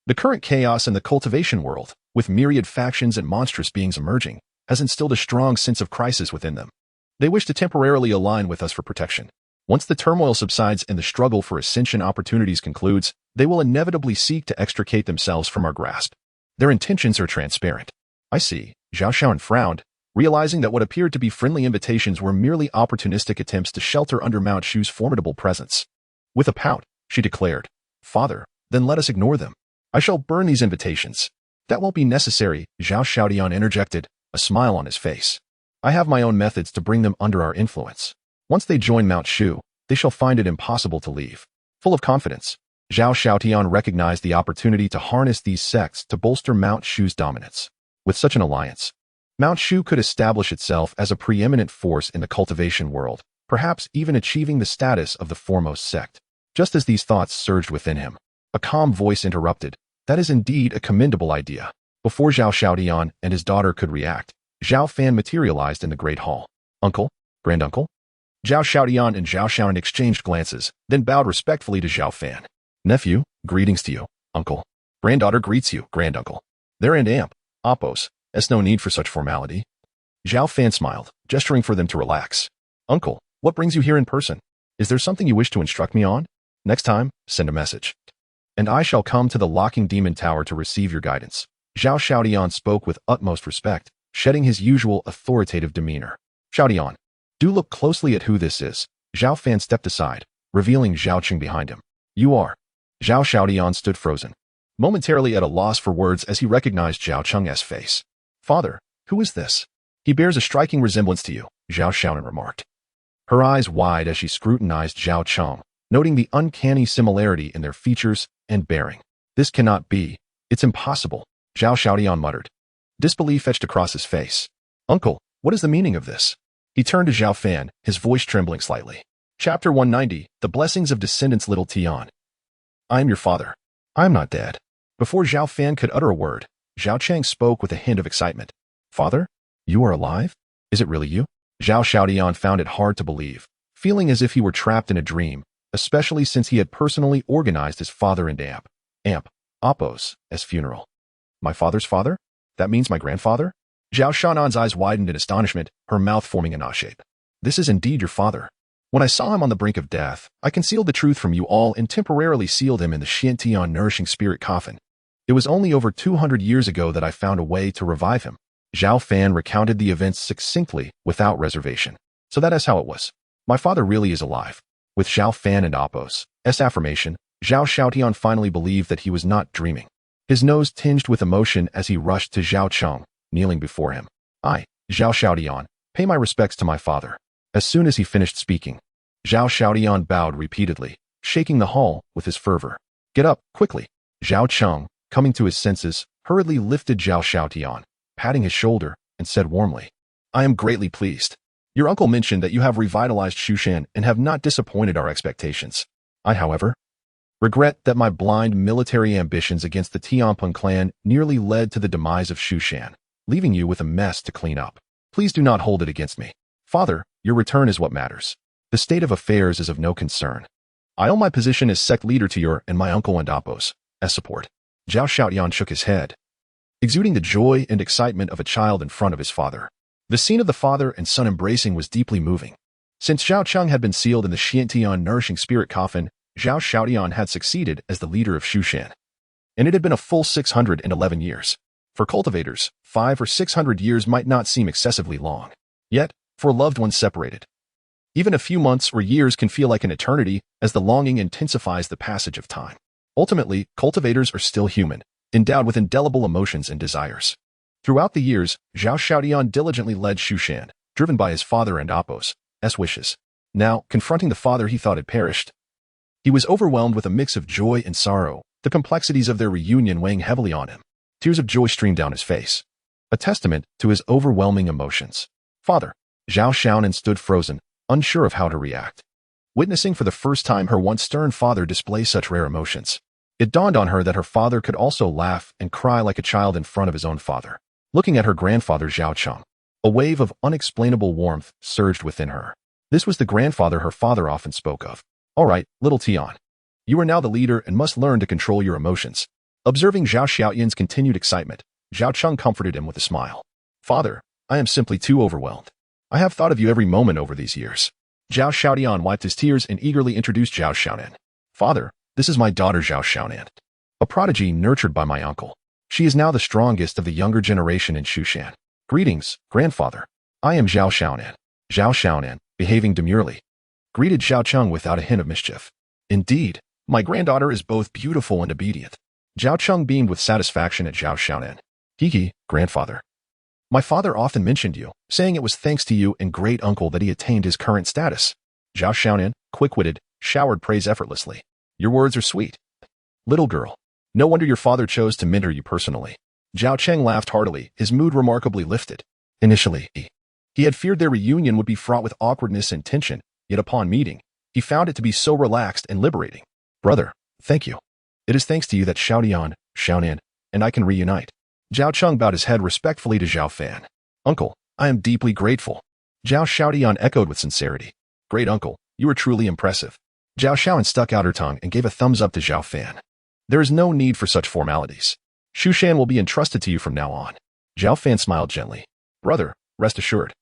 "The current chaos in the cultivation world, with myriad factions and monstrous beings emerging, has instilled a strong sense of crisis within them. They wish to temporarily align with us for protection. Once the turmoil subsides and the struggle for ascension opportunities concludes, they will inevitably seek to extricate themselves from our grasp. Their intentions are transparent." "I see," Zhao Xiaodian frowned, realizing that what appeared to be friendly invitations were merely opportunistic attempts to shelter under Mount Shu's formidable presence. With a pout, she declared, "Father, then let us ignore them. I shall burn these invitations." "That won't be necessary," Zhao Xiaodian interjected, a smile on his face. "I have my own methods to bring them under our influence. Once they join Mount Shu, they shall find it impossible to leave." Full of confidence, Zhao Xiaodian recognized the opportunity to harness these sects to bolster Mount Shu's dominance. With such an alliance, Mount Shu could establish itself as a preeminent force in the cultivation world, perhaps even achieving the status of the foremost sect. Just as these thoughts surged within him, A calm voice interrupted. That is indeed a commendable idea. Before Zhao Xiaodian and his daughter could react, Zhao Fan materialized in the Great Hall. Uncle? Granduncle? Zhao Xiaodian and Zhao Xiaonan exchanged glances, then bowed respectfully to Zhao Fan. Nephew, greetings to you, uncle. Granddaughter greets you, granduncle. There and amp, oppos, there's no need for such formality. Zhao Fan smiled, gesturing for them to relax. Uncle, what brings you here in person? Is there something you wish to instruct me on? Next time, send a message. And I shall come to the locking demon tower to receive your guidance. Zhao Xiaodian spoke with utmost respect, shedding his usual authoritative demeanor. Xiaodian, do look closely at who this is. Zhao Fan stepped aside, revealing Zhao Qing behind him. You are. Zhao Xiaodian stood frozen, momentarily at a loss for words as he recognized Zhao Cheng's face. Father, who is this? He bears a striking resemblance to you, Zhao Xiaonan remarked. Her eyes wide as she scrutinized Zhao Cheng, noting the uncanny similarity in their features and bearing. This cannot be. It's impossible, Zhao Xiaodian muttered. Disbelief etched across his face. Uncle, what is the meaning of this? He turned to Zhao Fan, his voice trembling slightly. Chapter 190, The Blessings of Descendants Little Tian. I am your father. I am not dead. Before Zhao Fan could utter a word, Zhao Cheng spoke with a hint of excitement. Father? You are alive? Is it really you? Zhao Xiaodian found it hard to believe, feeling as if he were trapped in a dream, especially since he had personally organized his father and Oppos, as funeral. My father's father? That means my grandfather? Zhao Shanan's eyes widened in astonishment, her mouth forming a notch shape. This is indeed your father. When I saw him on the brink of death, I concealed the truth from you all and temporarily sealed him in the Xiantian nourishing spirit coffin. It was only over 200 years ago that I found a way to revive him. Zhao Fan recounted the events succinctly, without reservation. So that is how it was. My father really is alive. With Zhao Fan and Oppos' affirmation, Zhao Xiaotian finally believed that he was not dreaming. His nose tinged with emotion as he rushed to Zhao Cheng, kneeling before him. I, Zhao Xiaodian, pay my respects to my father. As soon as he finished speaking, Zhao Xiaodian bowed repeatedly, shaking the hall with his fervor. Get up, quickly. Zhao Cheng, coming to his senses, hurriedly lifted Zhao Xiaotian, patting his shoulder, and said warmly, I am greatly pleased. Your uncle mentioned that you have revitalized Shushan and have not disappointed our expectations. I, however, regret that my blind military ambitions against the Tianpeng clan nearly led to the demise of Shushan, leaving you with a mess to clean up. Please do not hold it against me. Father, your return is what matters. The state of affairs is of no concern. I owe my position as sect leader to your and my uncle and Oppos' support. Zhao Xiaotian shook his head, exuding the joy and excitement of a child in front of his father. The scene of the father and son embracing was deeply moving. Since Zhao Cheng had been sealed in the Xiantian nourishing spirit coffin, Zhao Xiaotian had succeeded as the leader of Shushan. And it had been a full 611 years. For cultivators, 500 or 600 years might not seem excessively long. Yet, for loved ones separated, even a few months or years can feel like an eternity as the longing intensifies the passage of time. Ultimately, cultivators are still human, endowed with indelible emotions and desires. Throughout the years, Zhao Xiaodian diligently led Shushan, driven by his father and Oppos' wishes. Now, confronting the father he thought had perished, he was overwhelmed with a mix of joy and sorrow, the complexities of their reunion weighing heavily on him. Tears of joy streamed down his face, a testament to his overwhelming emotions. Father, Zhao Xiaonan stood frozen, unsure of how to react. Witnessing for the first time her once stern father display such rare emotions, it dawned on her that her father could also laugh and cry like a child in front of his own father. Looking at her grandfather Zhao Cheng, a wave of unexplainable warmth surged within her. This was the grandfather her father often spoke of. All right, little Tian. You are now the leader and must learn to control your emotions. Observing Zhao Xiaotian's continued excitement, Zhao Cheng comforted him with a smile. Father, I am simply too overwhelmed. I have thought of you every moment over these years. Zhao Xiaotian wiped his tears and eagerly introduced Zhao Xiaonan. Father, this is my daughter Zhao Xiaonan, a prodigy nurtured by my uncle. She is now the strongest of the younger generation in Shushan. Greetings, grandfather. I am Zhao Xiaonan. Zhao Xiaonan, behaving demurely, greeted Zhao Cheng without a hint of mischief. Indeed, my granddaughter is both beautiful and obedient. Zhao Cheng beamed with satisfaction at Zhao Xiaonan. Hiki, grandfather. My father often mentioned you, saying it was thanks to you and great uncle that he attained his current status. Zhao Xiaonan, quick-witted, showered praise effortlessly. Your words are sweet. Little girl. No wonder your father chose to mentor you personally. Zhao Cheng laughed heartily, his mood remarkably lifted. Initially, he had feared their reunion would be fraught with awkwardness and tension, yet upon meeting, he found it to be so relaxed and liberating. Brother, thank you. It is thanks to you that Xiaodian, Xiaonan, and I can reunite. Zhao Cheng bowed his head respectfully to Zhao Fan. Uncle, I am deeply grateful. Zhao Xiaodian echoed with sincerity. Great uncle, you are truly impressive. Zhao Xiaoan stuck out her tongue and gave a thumbs up to Zhao Fan. There is no need for such formalities. Shu Shan will be entrusted to you from now on. Zhao Fan smiled gently. Brother, rest assured.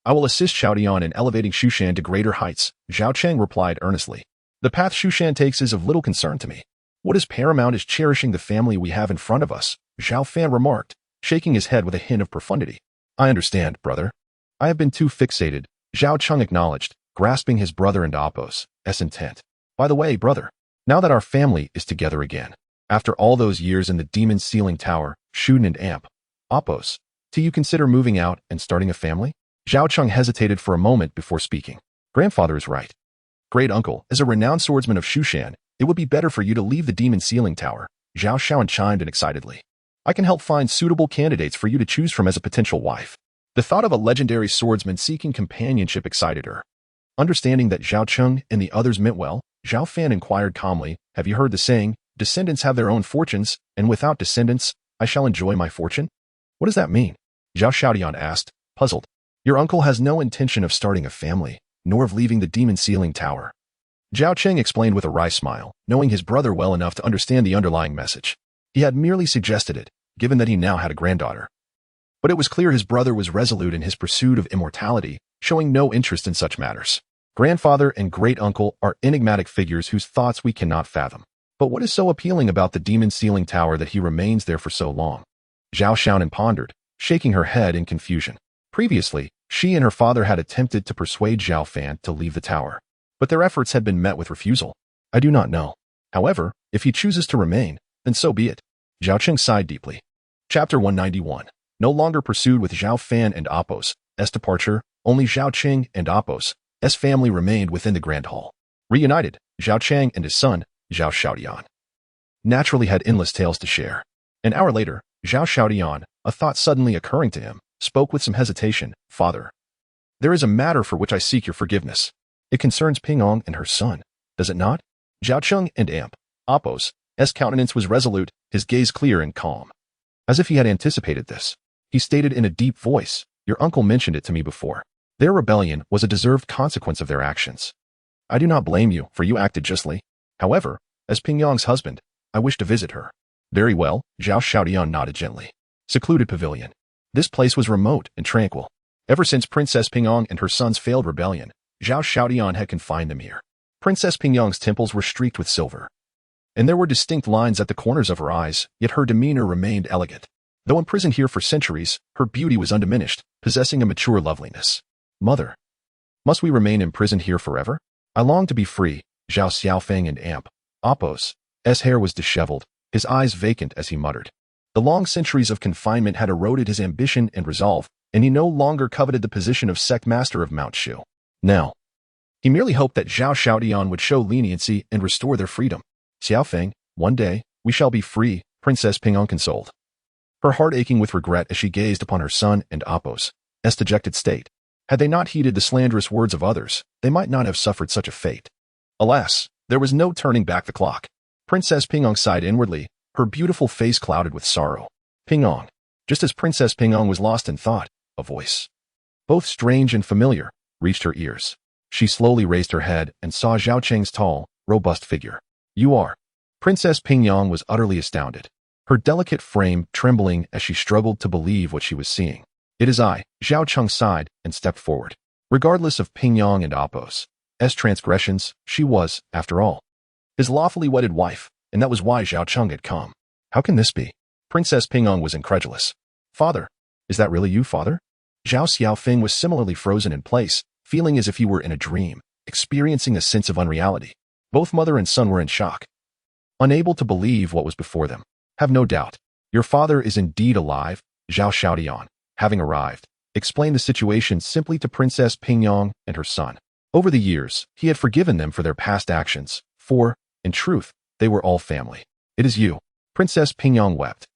I will assist Xiaodian in elevating Shu Shan to greater heights, Zhao Cheng replied earnestly. The path Shu Shan takes is of little concern to me. What is paramount is cherishing the family we have in front of us, Zhao Fan remarked, shaking his head with a hint of profundity. I understand, brother. I have been too fixated, Zhao Cheng acknowledged, grasping his brother and Apos' intent. By the way, brother, now that our family is together again, after all those years in the Demon Ceiling Tower, Shuden and Amp, Apos, do you consider moving out and starting a family? Zhao Cheng hesitated for a moment before speaking. Grandfather is right. Great uncle, as a renowned swordsman of Shushan, it would be better for you to leave the Demon Ceiling Tower, Zhao Xiaoan chimed in excitedly. I can help find suitable candidates for you to choose from as a potential wife. The thought of a legendary swordsman seeking companionship excited her. Understanding that Zhao Cheng and the others meant well, Zhao Fan inquired calmly, have you heard the saying, descendants have their own fortunes, and without descendants, I shall enjoy my fortune? What does that mean? Zhao Xiaodian asked, puzzled. Your uncle has no intention of starting a family, nor of leaving the Demon Ceiling Tower. Zhao Cheng explained with a wry smile, knowing his brother well enough to understand the underlying message. He had merely suggested it, given that he now had a granddaughter. But it was clear his brother was resolute in his pursuit of immortality, showing no interest in such matters. Grandfather and great-uncle are enigmatic figures whose thoughts we cannot fathom. But what is so appealing about the Demon Ceiling Tower that he remains there for so long? Zhao Xiaonan pondered, shaking her head in confusion. Previously, she and her father had attempted to persuade Zhao Fan to leave the tower, but their efforts had been met with refusal. I do not know. However, if he chooses to remain, then so be it. Zhao Cheng sighed deeply. Chapter 191. No longer pursued with Zhao Fan and Apos' departure, only Zhao Cheng and Apos' family remained within the Grand Hall. Reunited, Zhao Cheng and his son, Zhao Xiaodian, naturally had endless tales to share. An hour later, Zhao Xiaodian, a thought suddenly occurring to him, spoke with some hesitation. Father, there is a matter for which I seek your forgiveness. It concerns Pingong and her son, does it not? Zhao Cheng and Amp, Apos' countenance was resolute, his gaze clear and calm. As if he had anticipated this, he stated in a deep voice, your uncle mentioned it to me before. Their rebellion was a deserved consequence of their actions. I do not blame you, for you acted justly. However, as Pingyong's husband, I wish to visit her. Very well, Zhao Xiaodian nodded gently. Secluded pavilion. This place was remote and tranquil. Ever since Princess Pingyong and her son's failed rebellion, Zhao Xiaodian had confined them here. Princess Pingyong's temples were streaked with silver, and there were distinct lines at the corners of her eyes, yet her demeanor remained elegant. Though imprisoned here for centuries, her beauty was undiminished, possessing a mature loveliness. Mother, must we remain imprisoned here forever? I long to be free. Zhao Xiaofeng and Amp, Apos' hair was disheveled, his eyes vacant as he muttered. The long centuries of confinement had eroded his ambition and resolve, and he no longer coveted the position of sect master of Mount Shu. Now, he merely hoped that Zhao Xiaodian would show leniency and restore their freedom. Xiaofeng, one day, we shall be free, Princess Pingyong consoled, her heart aching with regret as she gazed upon her son and Apos' dejected state. Had they not heeded the slanderous words of others, they might not have suffered such a fate. Alas, there was no turning back the clock. Princess Pingyong sighed inwardly, her beautiful face clouded with sorrow. Pingyong. Just as Princess Pingyong was lost in thought, a voice, both strange and familiar, reached her ears. She slowly raised her head and saw Zhao Cheng's tall, robust figure. You are. Princess Pingyong was utterly astounded, her delicate frame trembling as she struggled to believe what she was seeing. It is I, Zhao Cheng sighed and stepped forward. Regardless of Pingyong and Apos' transgressions, she was, after all, his lawfully wedded wife, and that was why Zhao Cheng had come. How can this be? Princess Pingyong was incredulous. Father, is that really you, father? Zhao Xiaofeng was similarly frozen in place, feeling as if he were in a dream, experiencing a sense of unreality. Both mother and son were in shock, unable to believe what was before them. Have no doubt. Your father is indeed alive, Zhao Xiaodian, having arrived, explained the situation simply to Princess Pingyong and her son. Over the years, he had forgiven them for their past actions, for, in truth, they were all family. It is you. Princess Pingyong wept,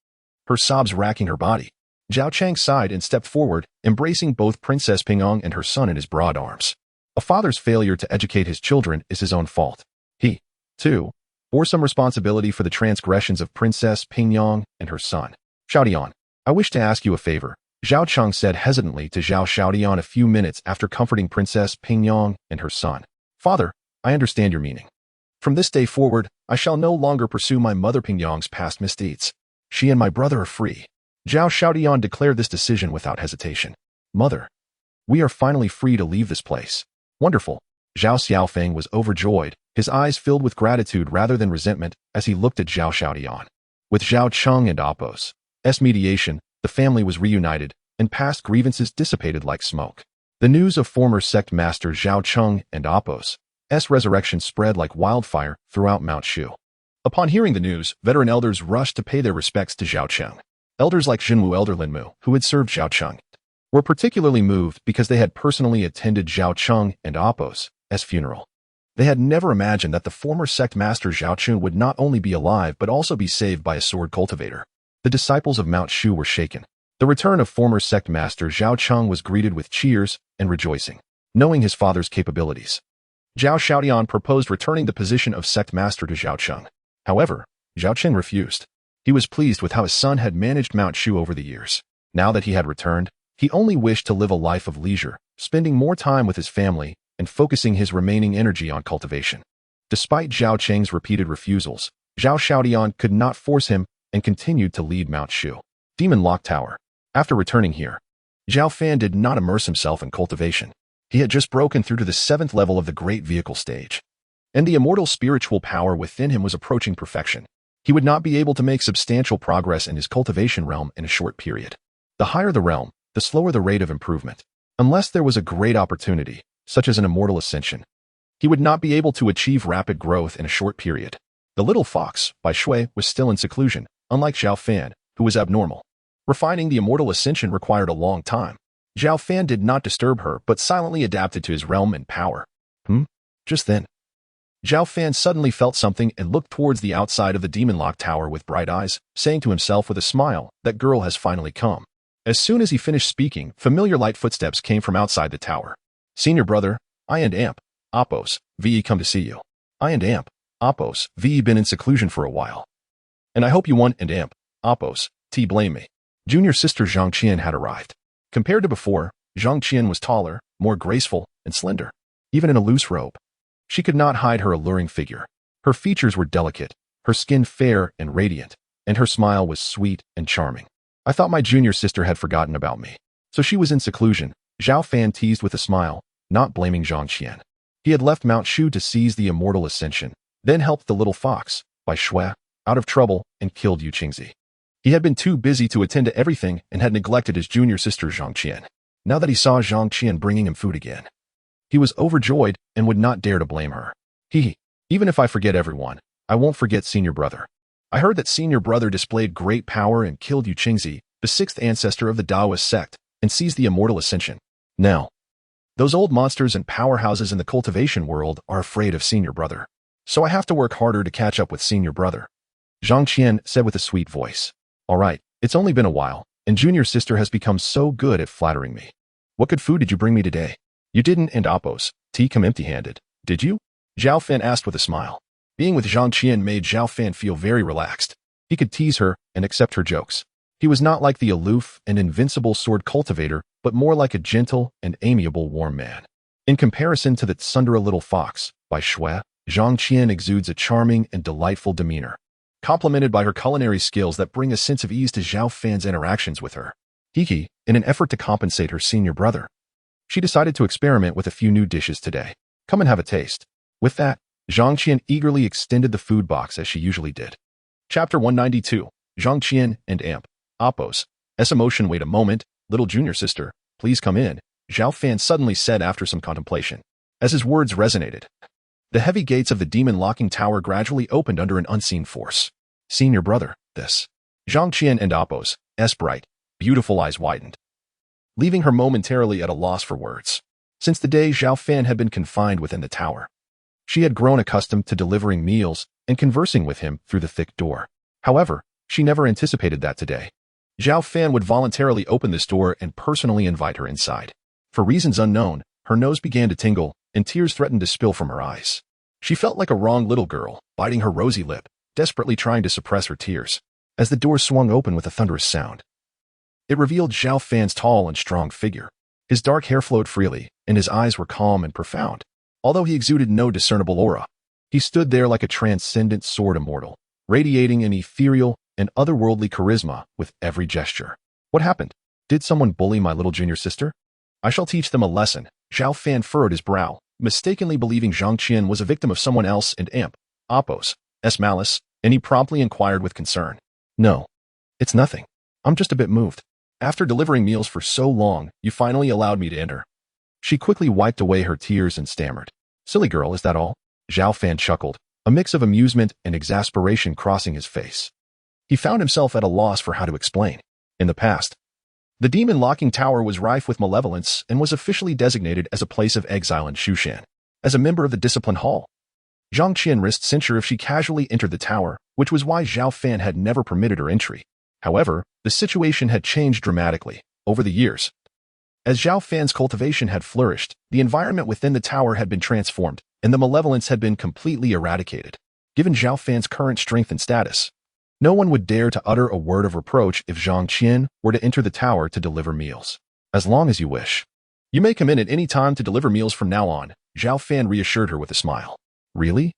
her sobs racking her body. Zhao Cheng sighed and stepped forward, embracing both Princess Pingyong and her son in his broad arms. A father's failure to educate his children is his own fault. He, too, bore some responsibility for the transgressions of Princess Pingyang and her son. Xiaodian, I wish to ask you a favor, Zhao Cheng said hesitantly to Zhao Xiaodian a few minutes after comforting Princess Pingyang and her son. Father, I understand your meaning. From this day forward, I shall no longer pursue my mother Pingyang's past misdeeds. She and my brother are free. Zhao Xiaodian declared this decision without hesitation. Mother, we are finally free to leave this place. Wonderful. Zhao Xiaofeng was overjoyed, his eyes filled with gratitude rather than resentment as he looked at Zhao Xiaodian. With Zhao Cheng and Apos' mediation, the family was reunited, and past grievances dissipated like smoke. The news of former sect master Zhao Cheng and Apos' resurrection spread like wildfire throughout Mount Shu. Upon hearing the news, veteran elders rushed to pay their respects to Zhao Cheng. Elders like Jinwu Elder Linmu, who had served Zhao Cheng, were particularly moved because they had personally attended Zhao Cheng and Apos' funeral. They had never imagined that the former sect master Zhao Chun would not only be alive but also be saved by a sword cultivator. The disciples of Mount Shu were shaken. The return of former sect master Zhao Cheng was greeted with cheers and rejoicing, knowing his father's capabilities. Zhao Xiaodian proposed returning the position of sect master to Zhao Cheng. However, Zhao Chen refused. He was pleased with how his son had managed Mount Shu over the years. Now that he had returned, he only wished to live a life of leisure, spending more time with his family and focusing his remaining energy on cultivation. Despite Zhao Cheng's repeated refusals, Zhao Xiaodian could not force him and continued to lead Mount Shu. Demon Lock Tower. After returning here, Zhao Fan did not immerse himself in cultivation. He had just broken through to the 7th level of the Great Vehicle stage, and the immortal spiritual power within him was approaching perfection. He would not be able to make substantial progress in his cultivation realm in a short period. The higher the realm, the slower the rate of improvement. Unless there was a great opportunity, such as an immortal ascension, he would not be able to achieve rapid growth in a short period. The little fox, by Shui, was still in seclusion, unlike Zhao Fan, who was abnormal. Refining the immortal ascension required a long time. Zhao Fan did not disturb her, but silently adapted to his realm and power. Just then, Zhao Fan suddenly felt something and looked towards the outside of the Demon Lock Tower with bright eyes, saying to himself with a smile, that girl has finally come. As soon as he finished speaking, familiar light footsteps came from outside the tower. Senior brother, I and Amp, Apos, VE come to see you. I and Amp, Apos, VE been in seclusion for a while. And I hope you want and Amp, Apos, T blame me. Junior sister Zhang Qian had arrived. Compared to before, Zhang Qian was taller, more graceful, and slender. Even in a loose robe, she could not hide her alluring figure. Her features were delicate, her skin fair and radiant, and her smile was sweet and charming. I thought my junior sister had forgotten about me. So she was in seclusion, Zhao Fan teased with a smile, not blaming Zhang Qian. He had left Mount Shu to seize the immortal ascension, then helped the little fox, by Shui, out of trouble and killed Yu Qingzi. He had been too busy to attend to everything and had neglected his junior sister Zhang Qian. Now that he saw Zhang Qian bringing him food again, he was overjoyed and would not dare to blame her. Even if I forget everyone, I won't forget senior brother. I heard that senior brother displayed great power and killed Yu Qingzi, the 6th ancestor of the Taoist sect, and seized the immortal ascension. Now, those old monsters and powerhouses in the cultivation world are afraid of senior brother. So I have to work harder to catch up with senior brother. Zhang Qian said with a sweet voice. All right, it's only been a while, and junior sister has become so good at flattering me. What good food did you bring me today? You didn't and Apos, T come empty-handed, did you? Zhao Fan asked with a smile. Being with Zhang Qian made Zhao Fan feel very relaxed. He could tease her and accept her jokes. He was not like the aloof and invincible sword cultivator, but more like a gentle and amiable warm man. In comparison to the tsundere little fox, by Shui, Zhang Qian exudes a charming and delightful demeanor, complemented by her culinary skills that bring a sense of ease to Zhao Fan's interactions with her. In an effort to compensate her senior brother, she decided to experiment with a few new dishes today. Come and have a taste. With that, Zhang Qian eagerly extended the food box as she usually did. Chapter 192, Zhang Qian and Amp, Apos, emotion. Wait a moment, little junior sister, please come in, Zhao Fan suddenly said after some contemplation. As his words resonated, the heavy gates of the demon locking tower gradually opened under an unseen force. Senior brother, this. Zhang Qian and Apos' bright, beautiful eyes widened, leaving her momentarily at a loss for words. Since the day Zhao Fan had been confined within the tower, she had grown accustomed to delivering meals and conversing with him through the thick door. However, she never anticipated that today Zhao Fan would voluntarily open this door and personally invite her inside. For reasons unknown, her nose began to tingle, and tears threatened to spill from her eyes. She felt like a wrong little girl, biting her rosy lip, desperately trying to suppress her tears. As the door swung open with a thunderous sound, it revealed Zhao Fan's tall and strong figure. His dark hair flowed freely, and his eyes were calm and profound. Although he exuded no discernible aura, he stood there like a transcendent sword immortal, radiating an ethereal and otherworldly charisma with every gesture. What happened? Did someone bully my little junior sister? I shall teach them a lesson. Zhao Fan furrowed his brow, mistakenly believing Zhang Qian was a victim of someone else and Appo's malice, and he promptly inquired with concern. No, it's nothing. I'm just a bit moved. After delivering meals for so long, you finally allowed me to enter. She quickly wiped away her tears and stammered. Silly girl, is that all? Zhao Fan chuckled, a mix of amusement and exasperation crossing his face. He found himself at a loss for how to explain. In the past, the demon-locking tower was rife with malevolence and was officially designated as a place of exile in Shushan. As a member of the Discipline Hall, Zhang Qian risked censure if she casually entered the tower, which was why Zhao Fan had never permitted her entry. However, the situation had changed dramatically over the years. As Zhao Fan's cultivation had flourished, the environment within the tower had been transformed, and the malevolence had been completely eradicated. Given Zhao Fan's current strength and status, no one would dare to utter a word of reproach if Zhang Qian were to enter the tower to deliver meals. As long as you wish. You may come in at any time to deliver meals from now on, Zhao Fan reassured her with a smile. Really?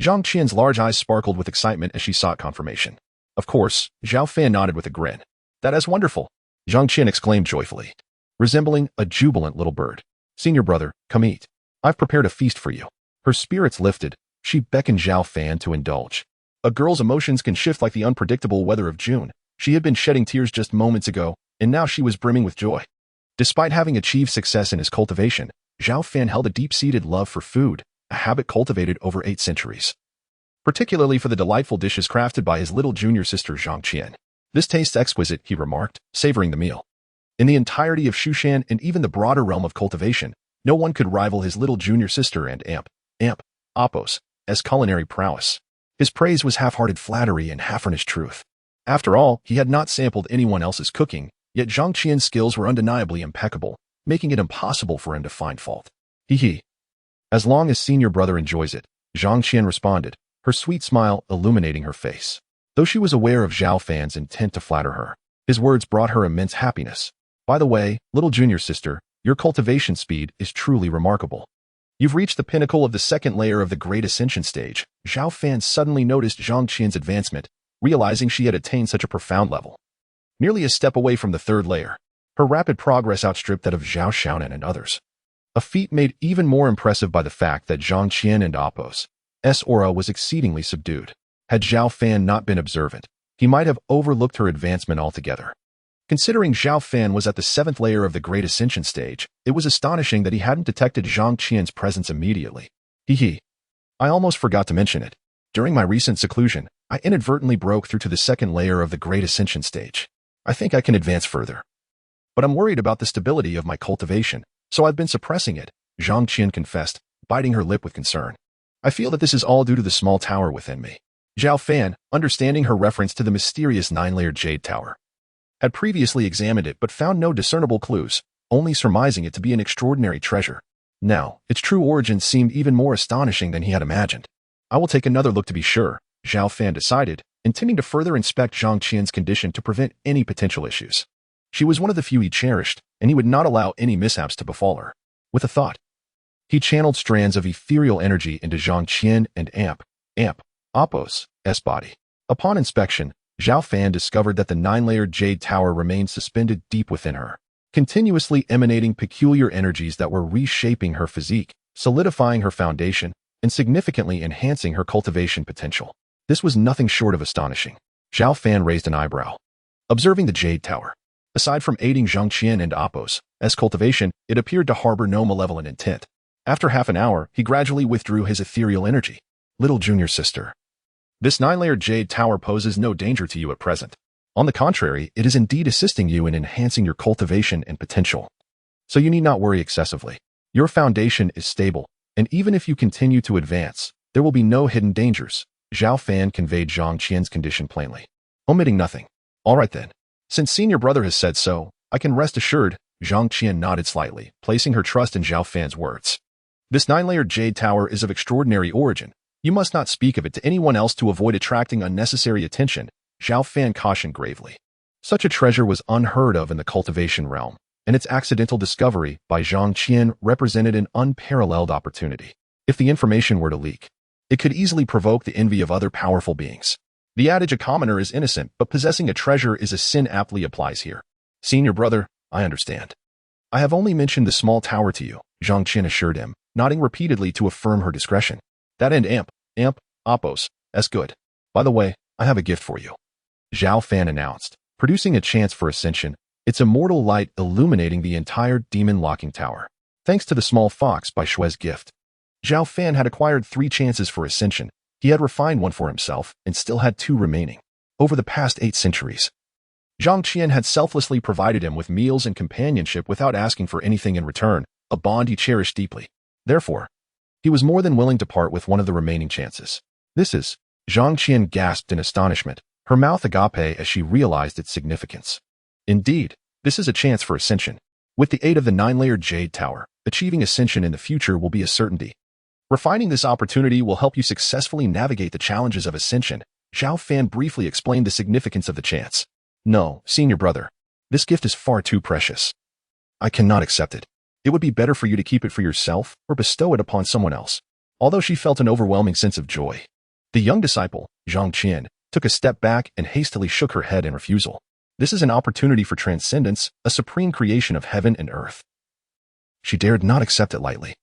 Zhang Qian's large eyes sparkled with excitement as she sought confirmation. Of course, Zhao Fan nodded with a grin. That is wonderful, Zhang Qian exclaimed joyfully, resembling a jubilant little bird. Senior brother, come eat. I've prepared a feast for you. Her spirits lifted. She beckoned Zhao Fan to indulge. A girl's emotions can shift like the unpredictable weather of June. She had been shedding tears just moments ago, and now she was brimming with joy. Despite having achieved success in his cultivation, Zhao Fan held a deep-seated love for food, a habit cultivated over 8 centuries. Particularly for the delightful dishes crafted by his little junior sister Zhang Qian. This tastes exquisite, he remarked, savoring the meal. In the entirety of Shushan and even the broader realm of cultivation, no one could rival his little junior sister and Appo's culinary prowess. His praise was half-hearted flattery and half-earnest truth. After all, he had not sampled anyone else's cooking, yet Zhang Qian's skills were undeniably impeccable, making it impossible for him to find fault. Hee. As long as senior brother enjoys it, Zhang Qian responded, her sweet smile illuminating her face. Though she was aware of Zhao Fan's intent to flatter her, his words brought her immense happiness. By the way, little junior sister, your cultivation speed is truly remarkable. You've reached the pinnacle of the second layer of the Great Ascension stage. Zhao Fan suddenly noticed Zhang Qian's advancement, realizing she had attained such a profound level. Nearly a step away from the third layer, her rapid progress outstripped that of Zhao Xiaonan and others. A feat made even more impressive by the fact that Zhang Qian and Appo's aura was exceedingly subdued. Had Zhao Fan not been observant, he might have overlooked her advancement altogether. Considering Zhao Fan was at the 7th layer of the Great Ascension stage, it was astonishing that he hadn't detected Zhang Qian's presence immediately. Hee. I almost forgot to mention it. During my recent seclusion, I inadvertently broke through to the 2nd layer of the Great Ascension stage. I think I can advance further. But I'm worried about the stability of my cultivation, so I've been suppressing it, Zhang Qian confessed, biting her lip with concern. I feel that this is all due to the small tower within me. Zhao Fan, understanding her reference to the mysterious 9-layered jade tower, had previously examined it but found no discernible clues, only surmising it to be an extraordinary treasure. Now, its true origin seemed even more astonishing than he had imagined. I will take another look to be sure, Zhao Fan decided, intending to further inspect Zhang Qian's condition to prevent any potential issues. She was one of the few he cherished, and he would not allow any mishaps to befall her. With a thought, he channeled strands of ethereal energy into Zhang Qian and Appo's body. Upon inspection, Zhao Fan discovered that the 9-layered jade tower remained suspended deep within her, continuously emanating peculiar energies that were reshaping her physique, solidifying her foundation, and significantly enhancing her cultivation potential. This was nothing short of astonishing. Zhao Fan raised an eyebrow, observing the jade tower. Aside from aiding Zhang Qian and Appo's cultivation, it appeared to harbor no malevolent intent. After half an hour, he gradually withdrew his ethereal energy. Little junior sister, this 9-layered jade tower poses no danger to you at present. On the contrary, it is indeed assisting you in enhancing your cultivation and potential. So you need not worry excessively. Your foundation is stable, and even if you continue to advance, there will be no hidden dangers. Zhao Fan conveyed Zhang Qian's condition plainly, omitting nothing. All right then. Since senior brother has said so, I can rest assured. Zhang Qian nodded slightly, placing her trust in Zhao Fan's words. This 9-layered jade tower is of extraordinary origin, You must not speak of it to anyone else to avoid attracting unnecessary attention, Zhao Fan cautioned gravely. Such a treasure was unheard of in the cultivation realm, and its accidental discovery by Zhang Qian represented an unparalleled opportunity. If the information were to leak, it could easily provoke the envy of other powerful beings. The adage, a commoner is innocent, but possessing a treasure is a sin, aptly applies here. Senior brother, I understand. I have only mentioned the small tower to you, Zhang Qian assured him, nodding repeatedly to affirm her discretion. That end amp, Oppos, that's good. By the way, I have a gift for you. Zhao Fan announced, producing a chance for ascension, its immortal light illuminating the entire demon-locking tower. Thanks to the small fox by Shue's gift, Zhao Fan had acquired 3 chances for ascension. He had refined one for himself and still had 2 remaining. Over the past 8 centuries, Zhang Qian had selflessly provided him with meals and companionship without asking for anything in return, a bond he cherished deeply. Therefore, he was more than willing to part with one of the remaining chances. This is, Zhang Qian gasped in astonishment, her mouth agape as she realized its significance. Indeed, this is a chance for ascension. With the aid of the 9-layered Jade Tower, achieving ascension in the future will be a certainty. Refining this opportunity will help you successfully navigate the challenges of ascension. Zhao Fan briefly explained the significance of the chance. No, senior brother. This gift is far too precious. I cannot accept it. It would be better for you to keep it for yourself or bestow it upon someone else. Although she felt an overwhelming sense of joy, the young disciple, Zhang Qian, took a step back and hastily shook her head in refusal. This is an opportunity for transcendence, a supreme creation of heaven and earth. She dared not accept it lightly.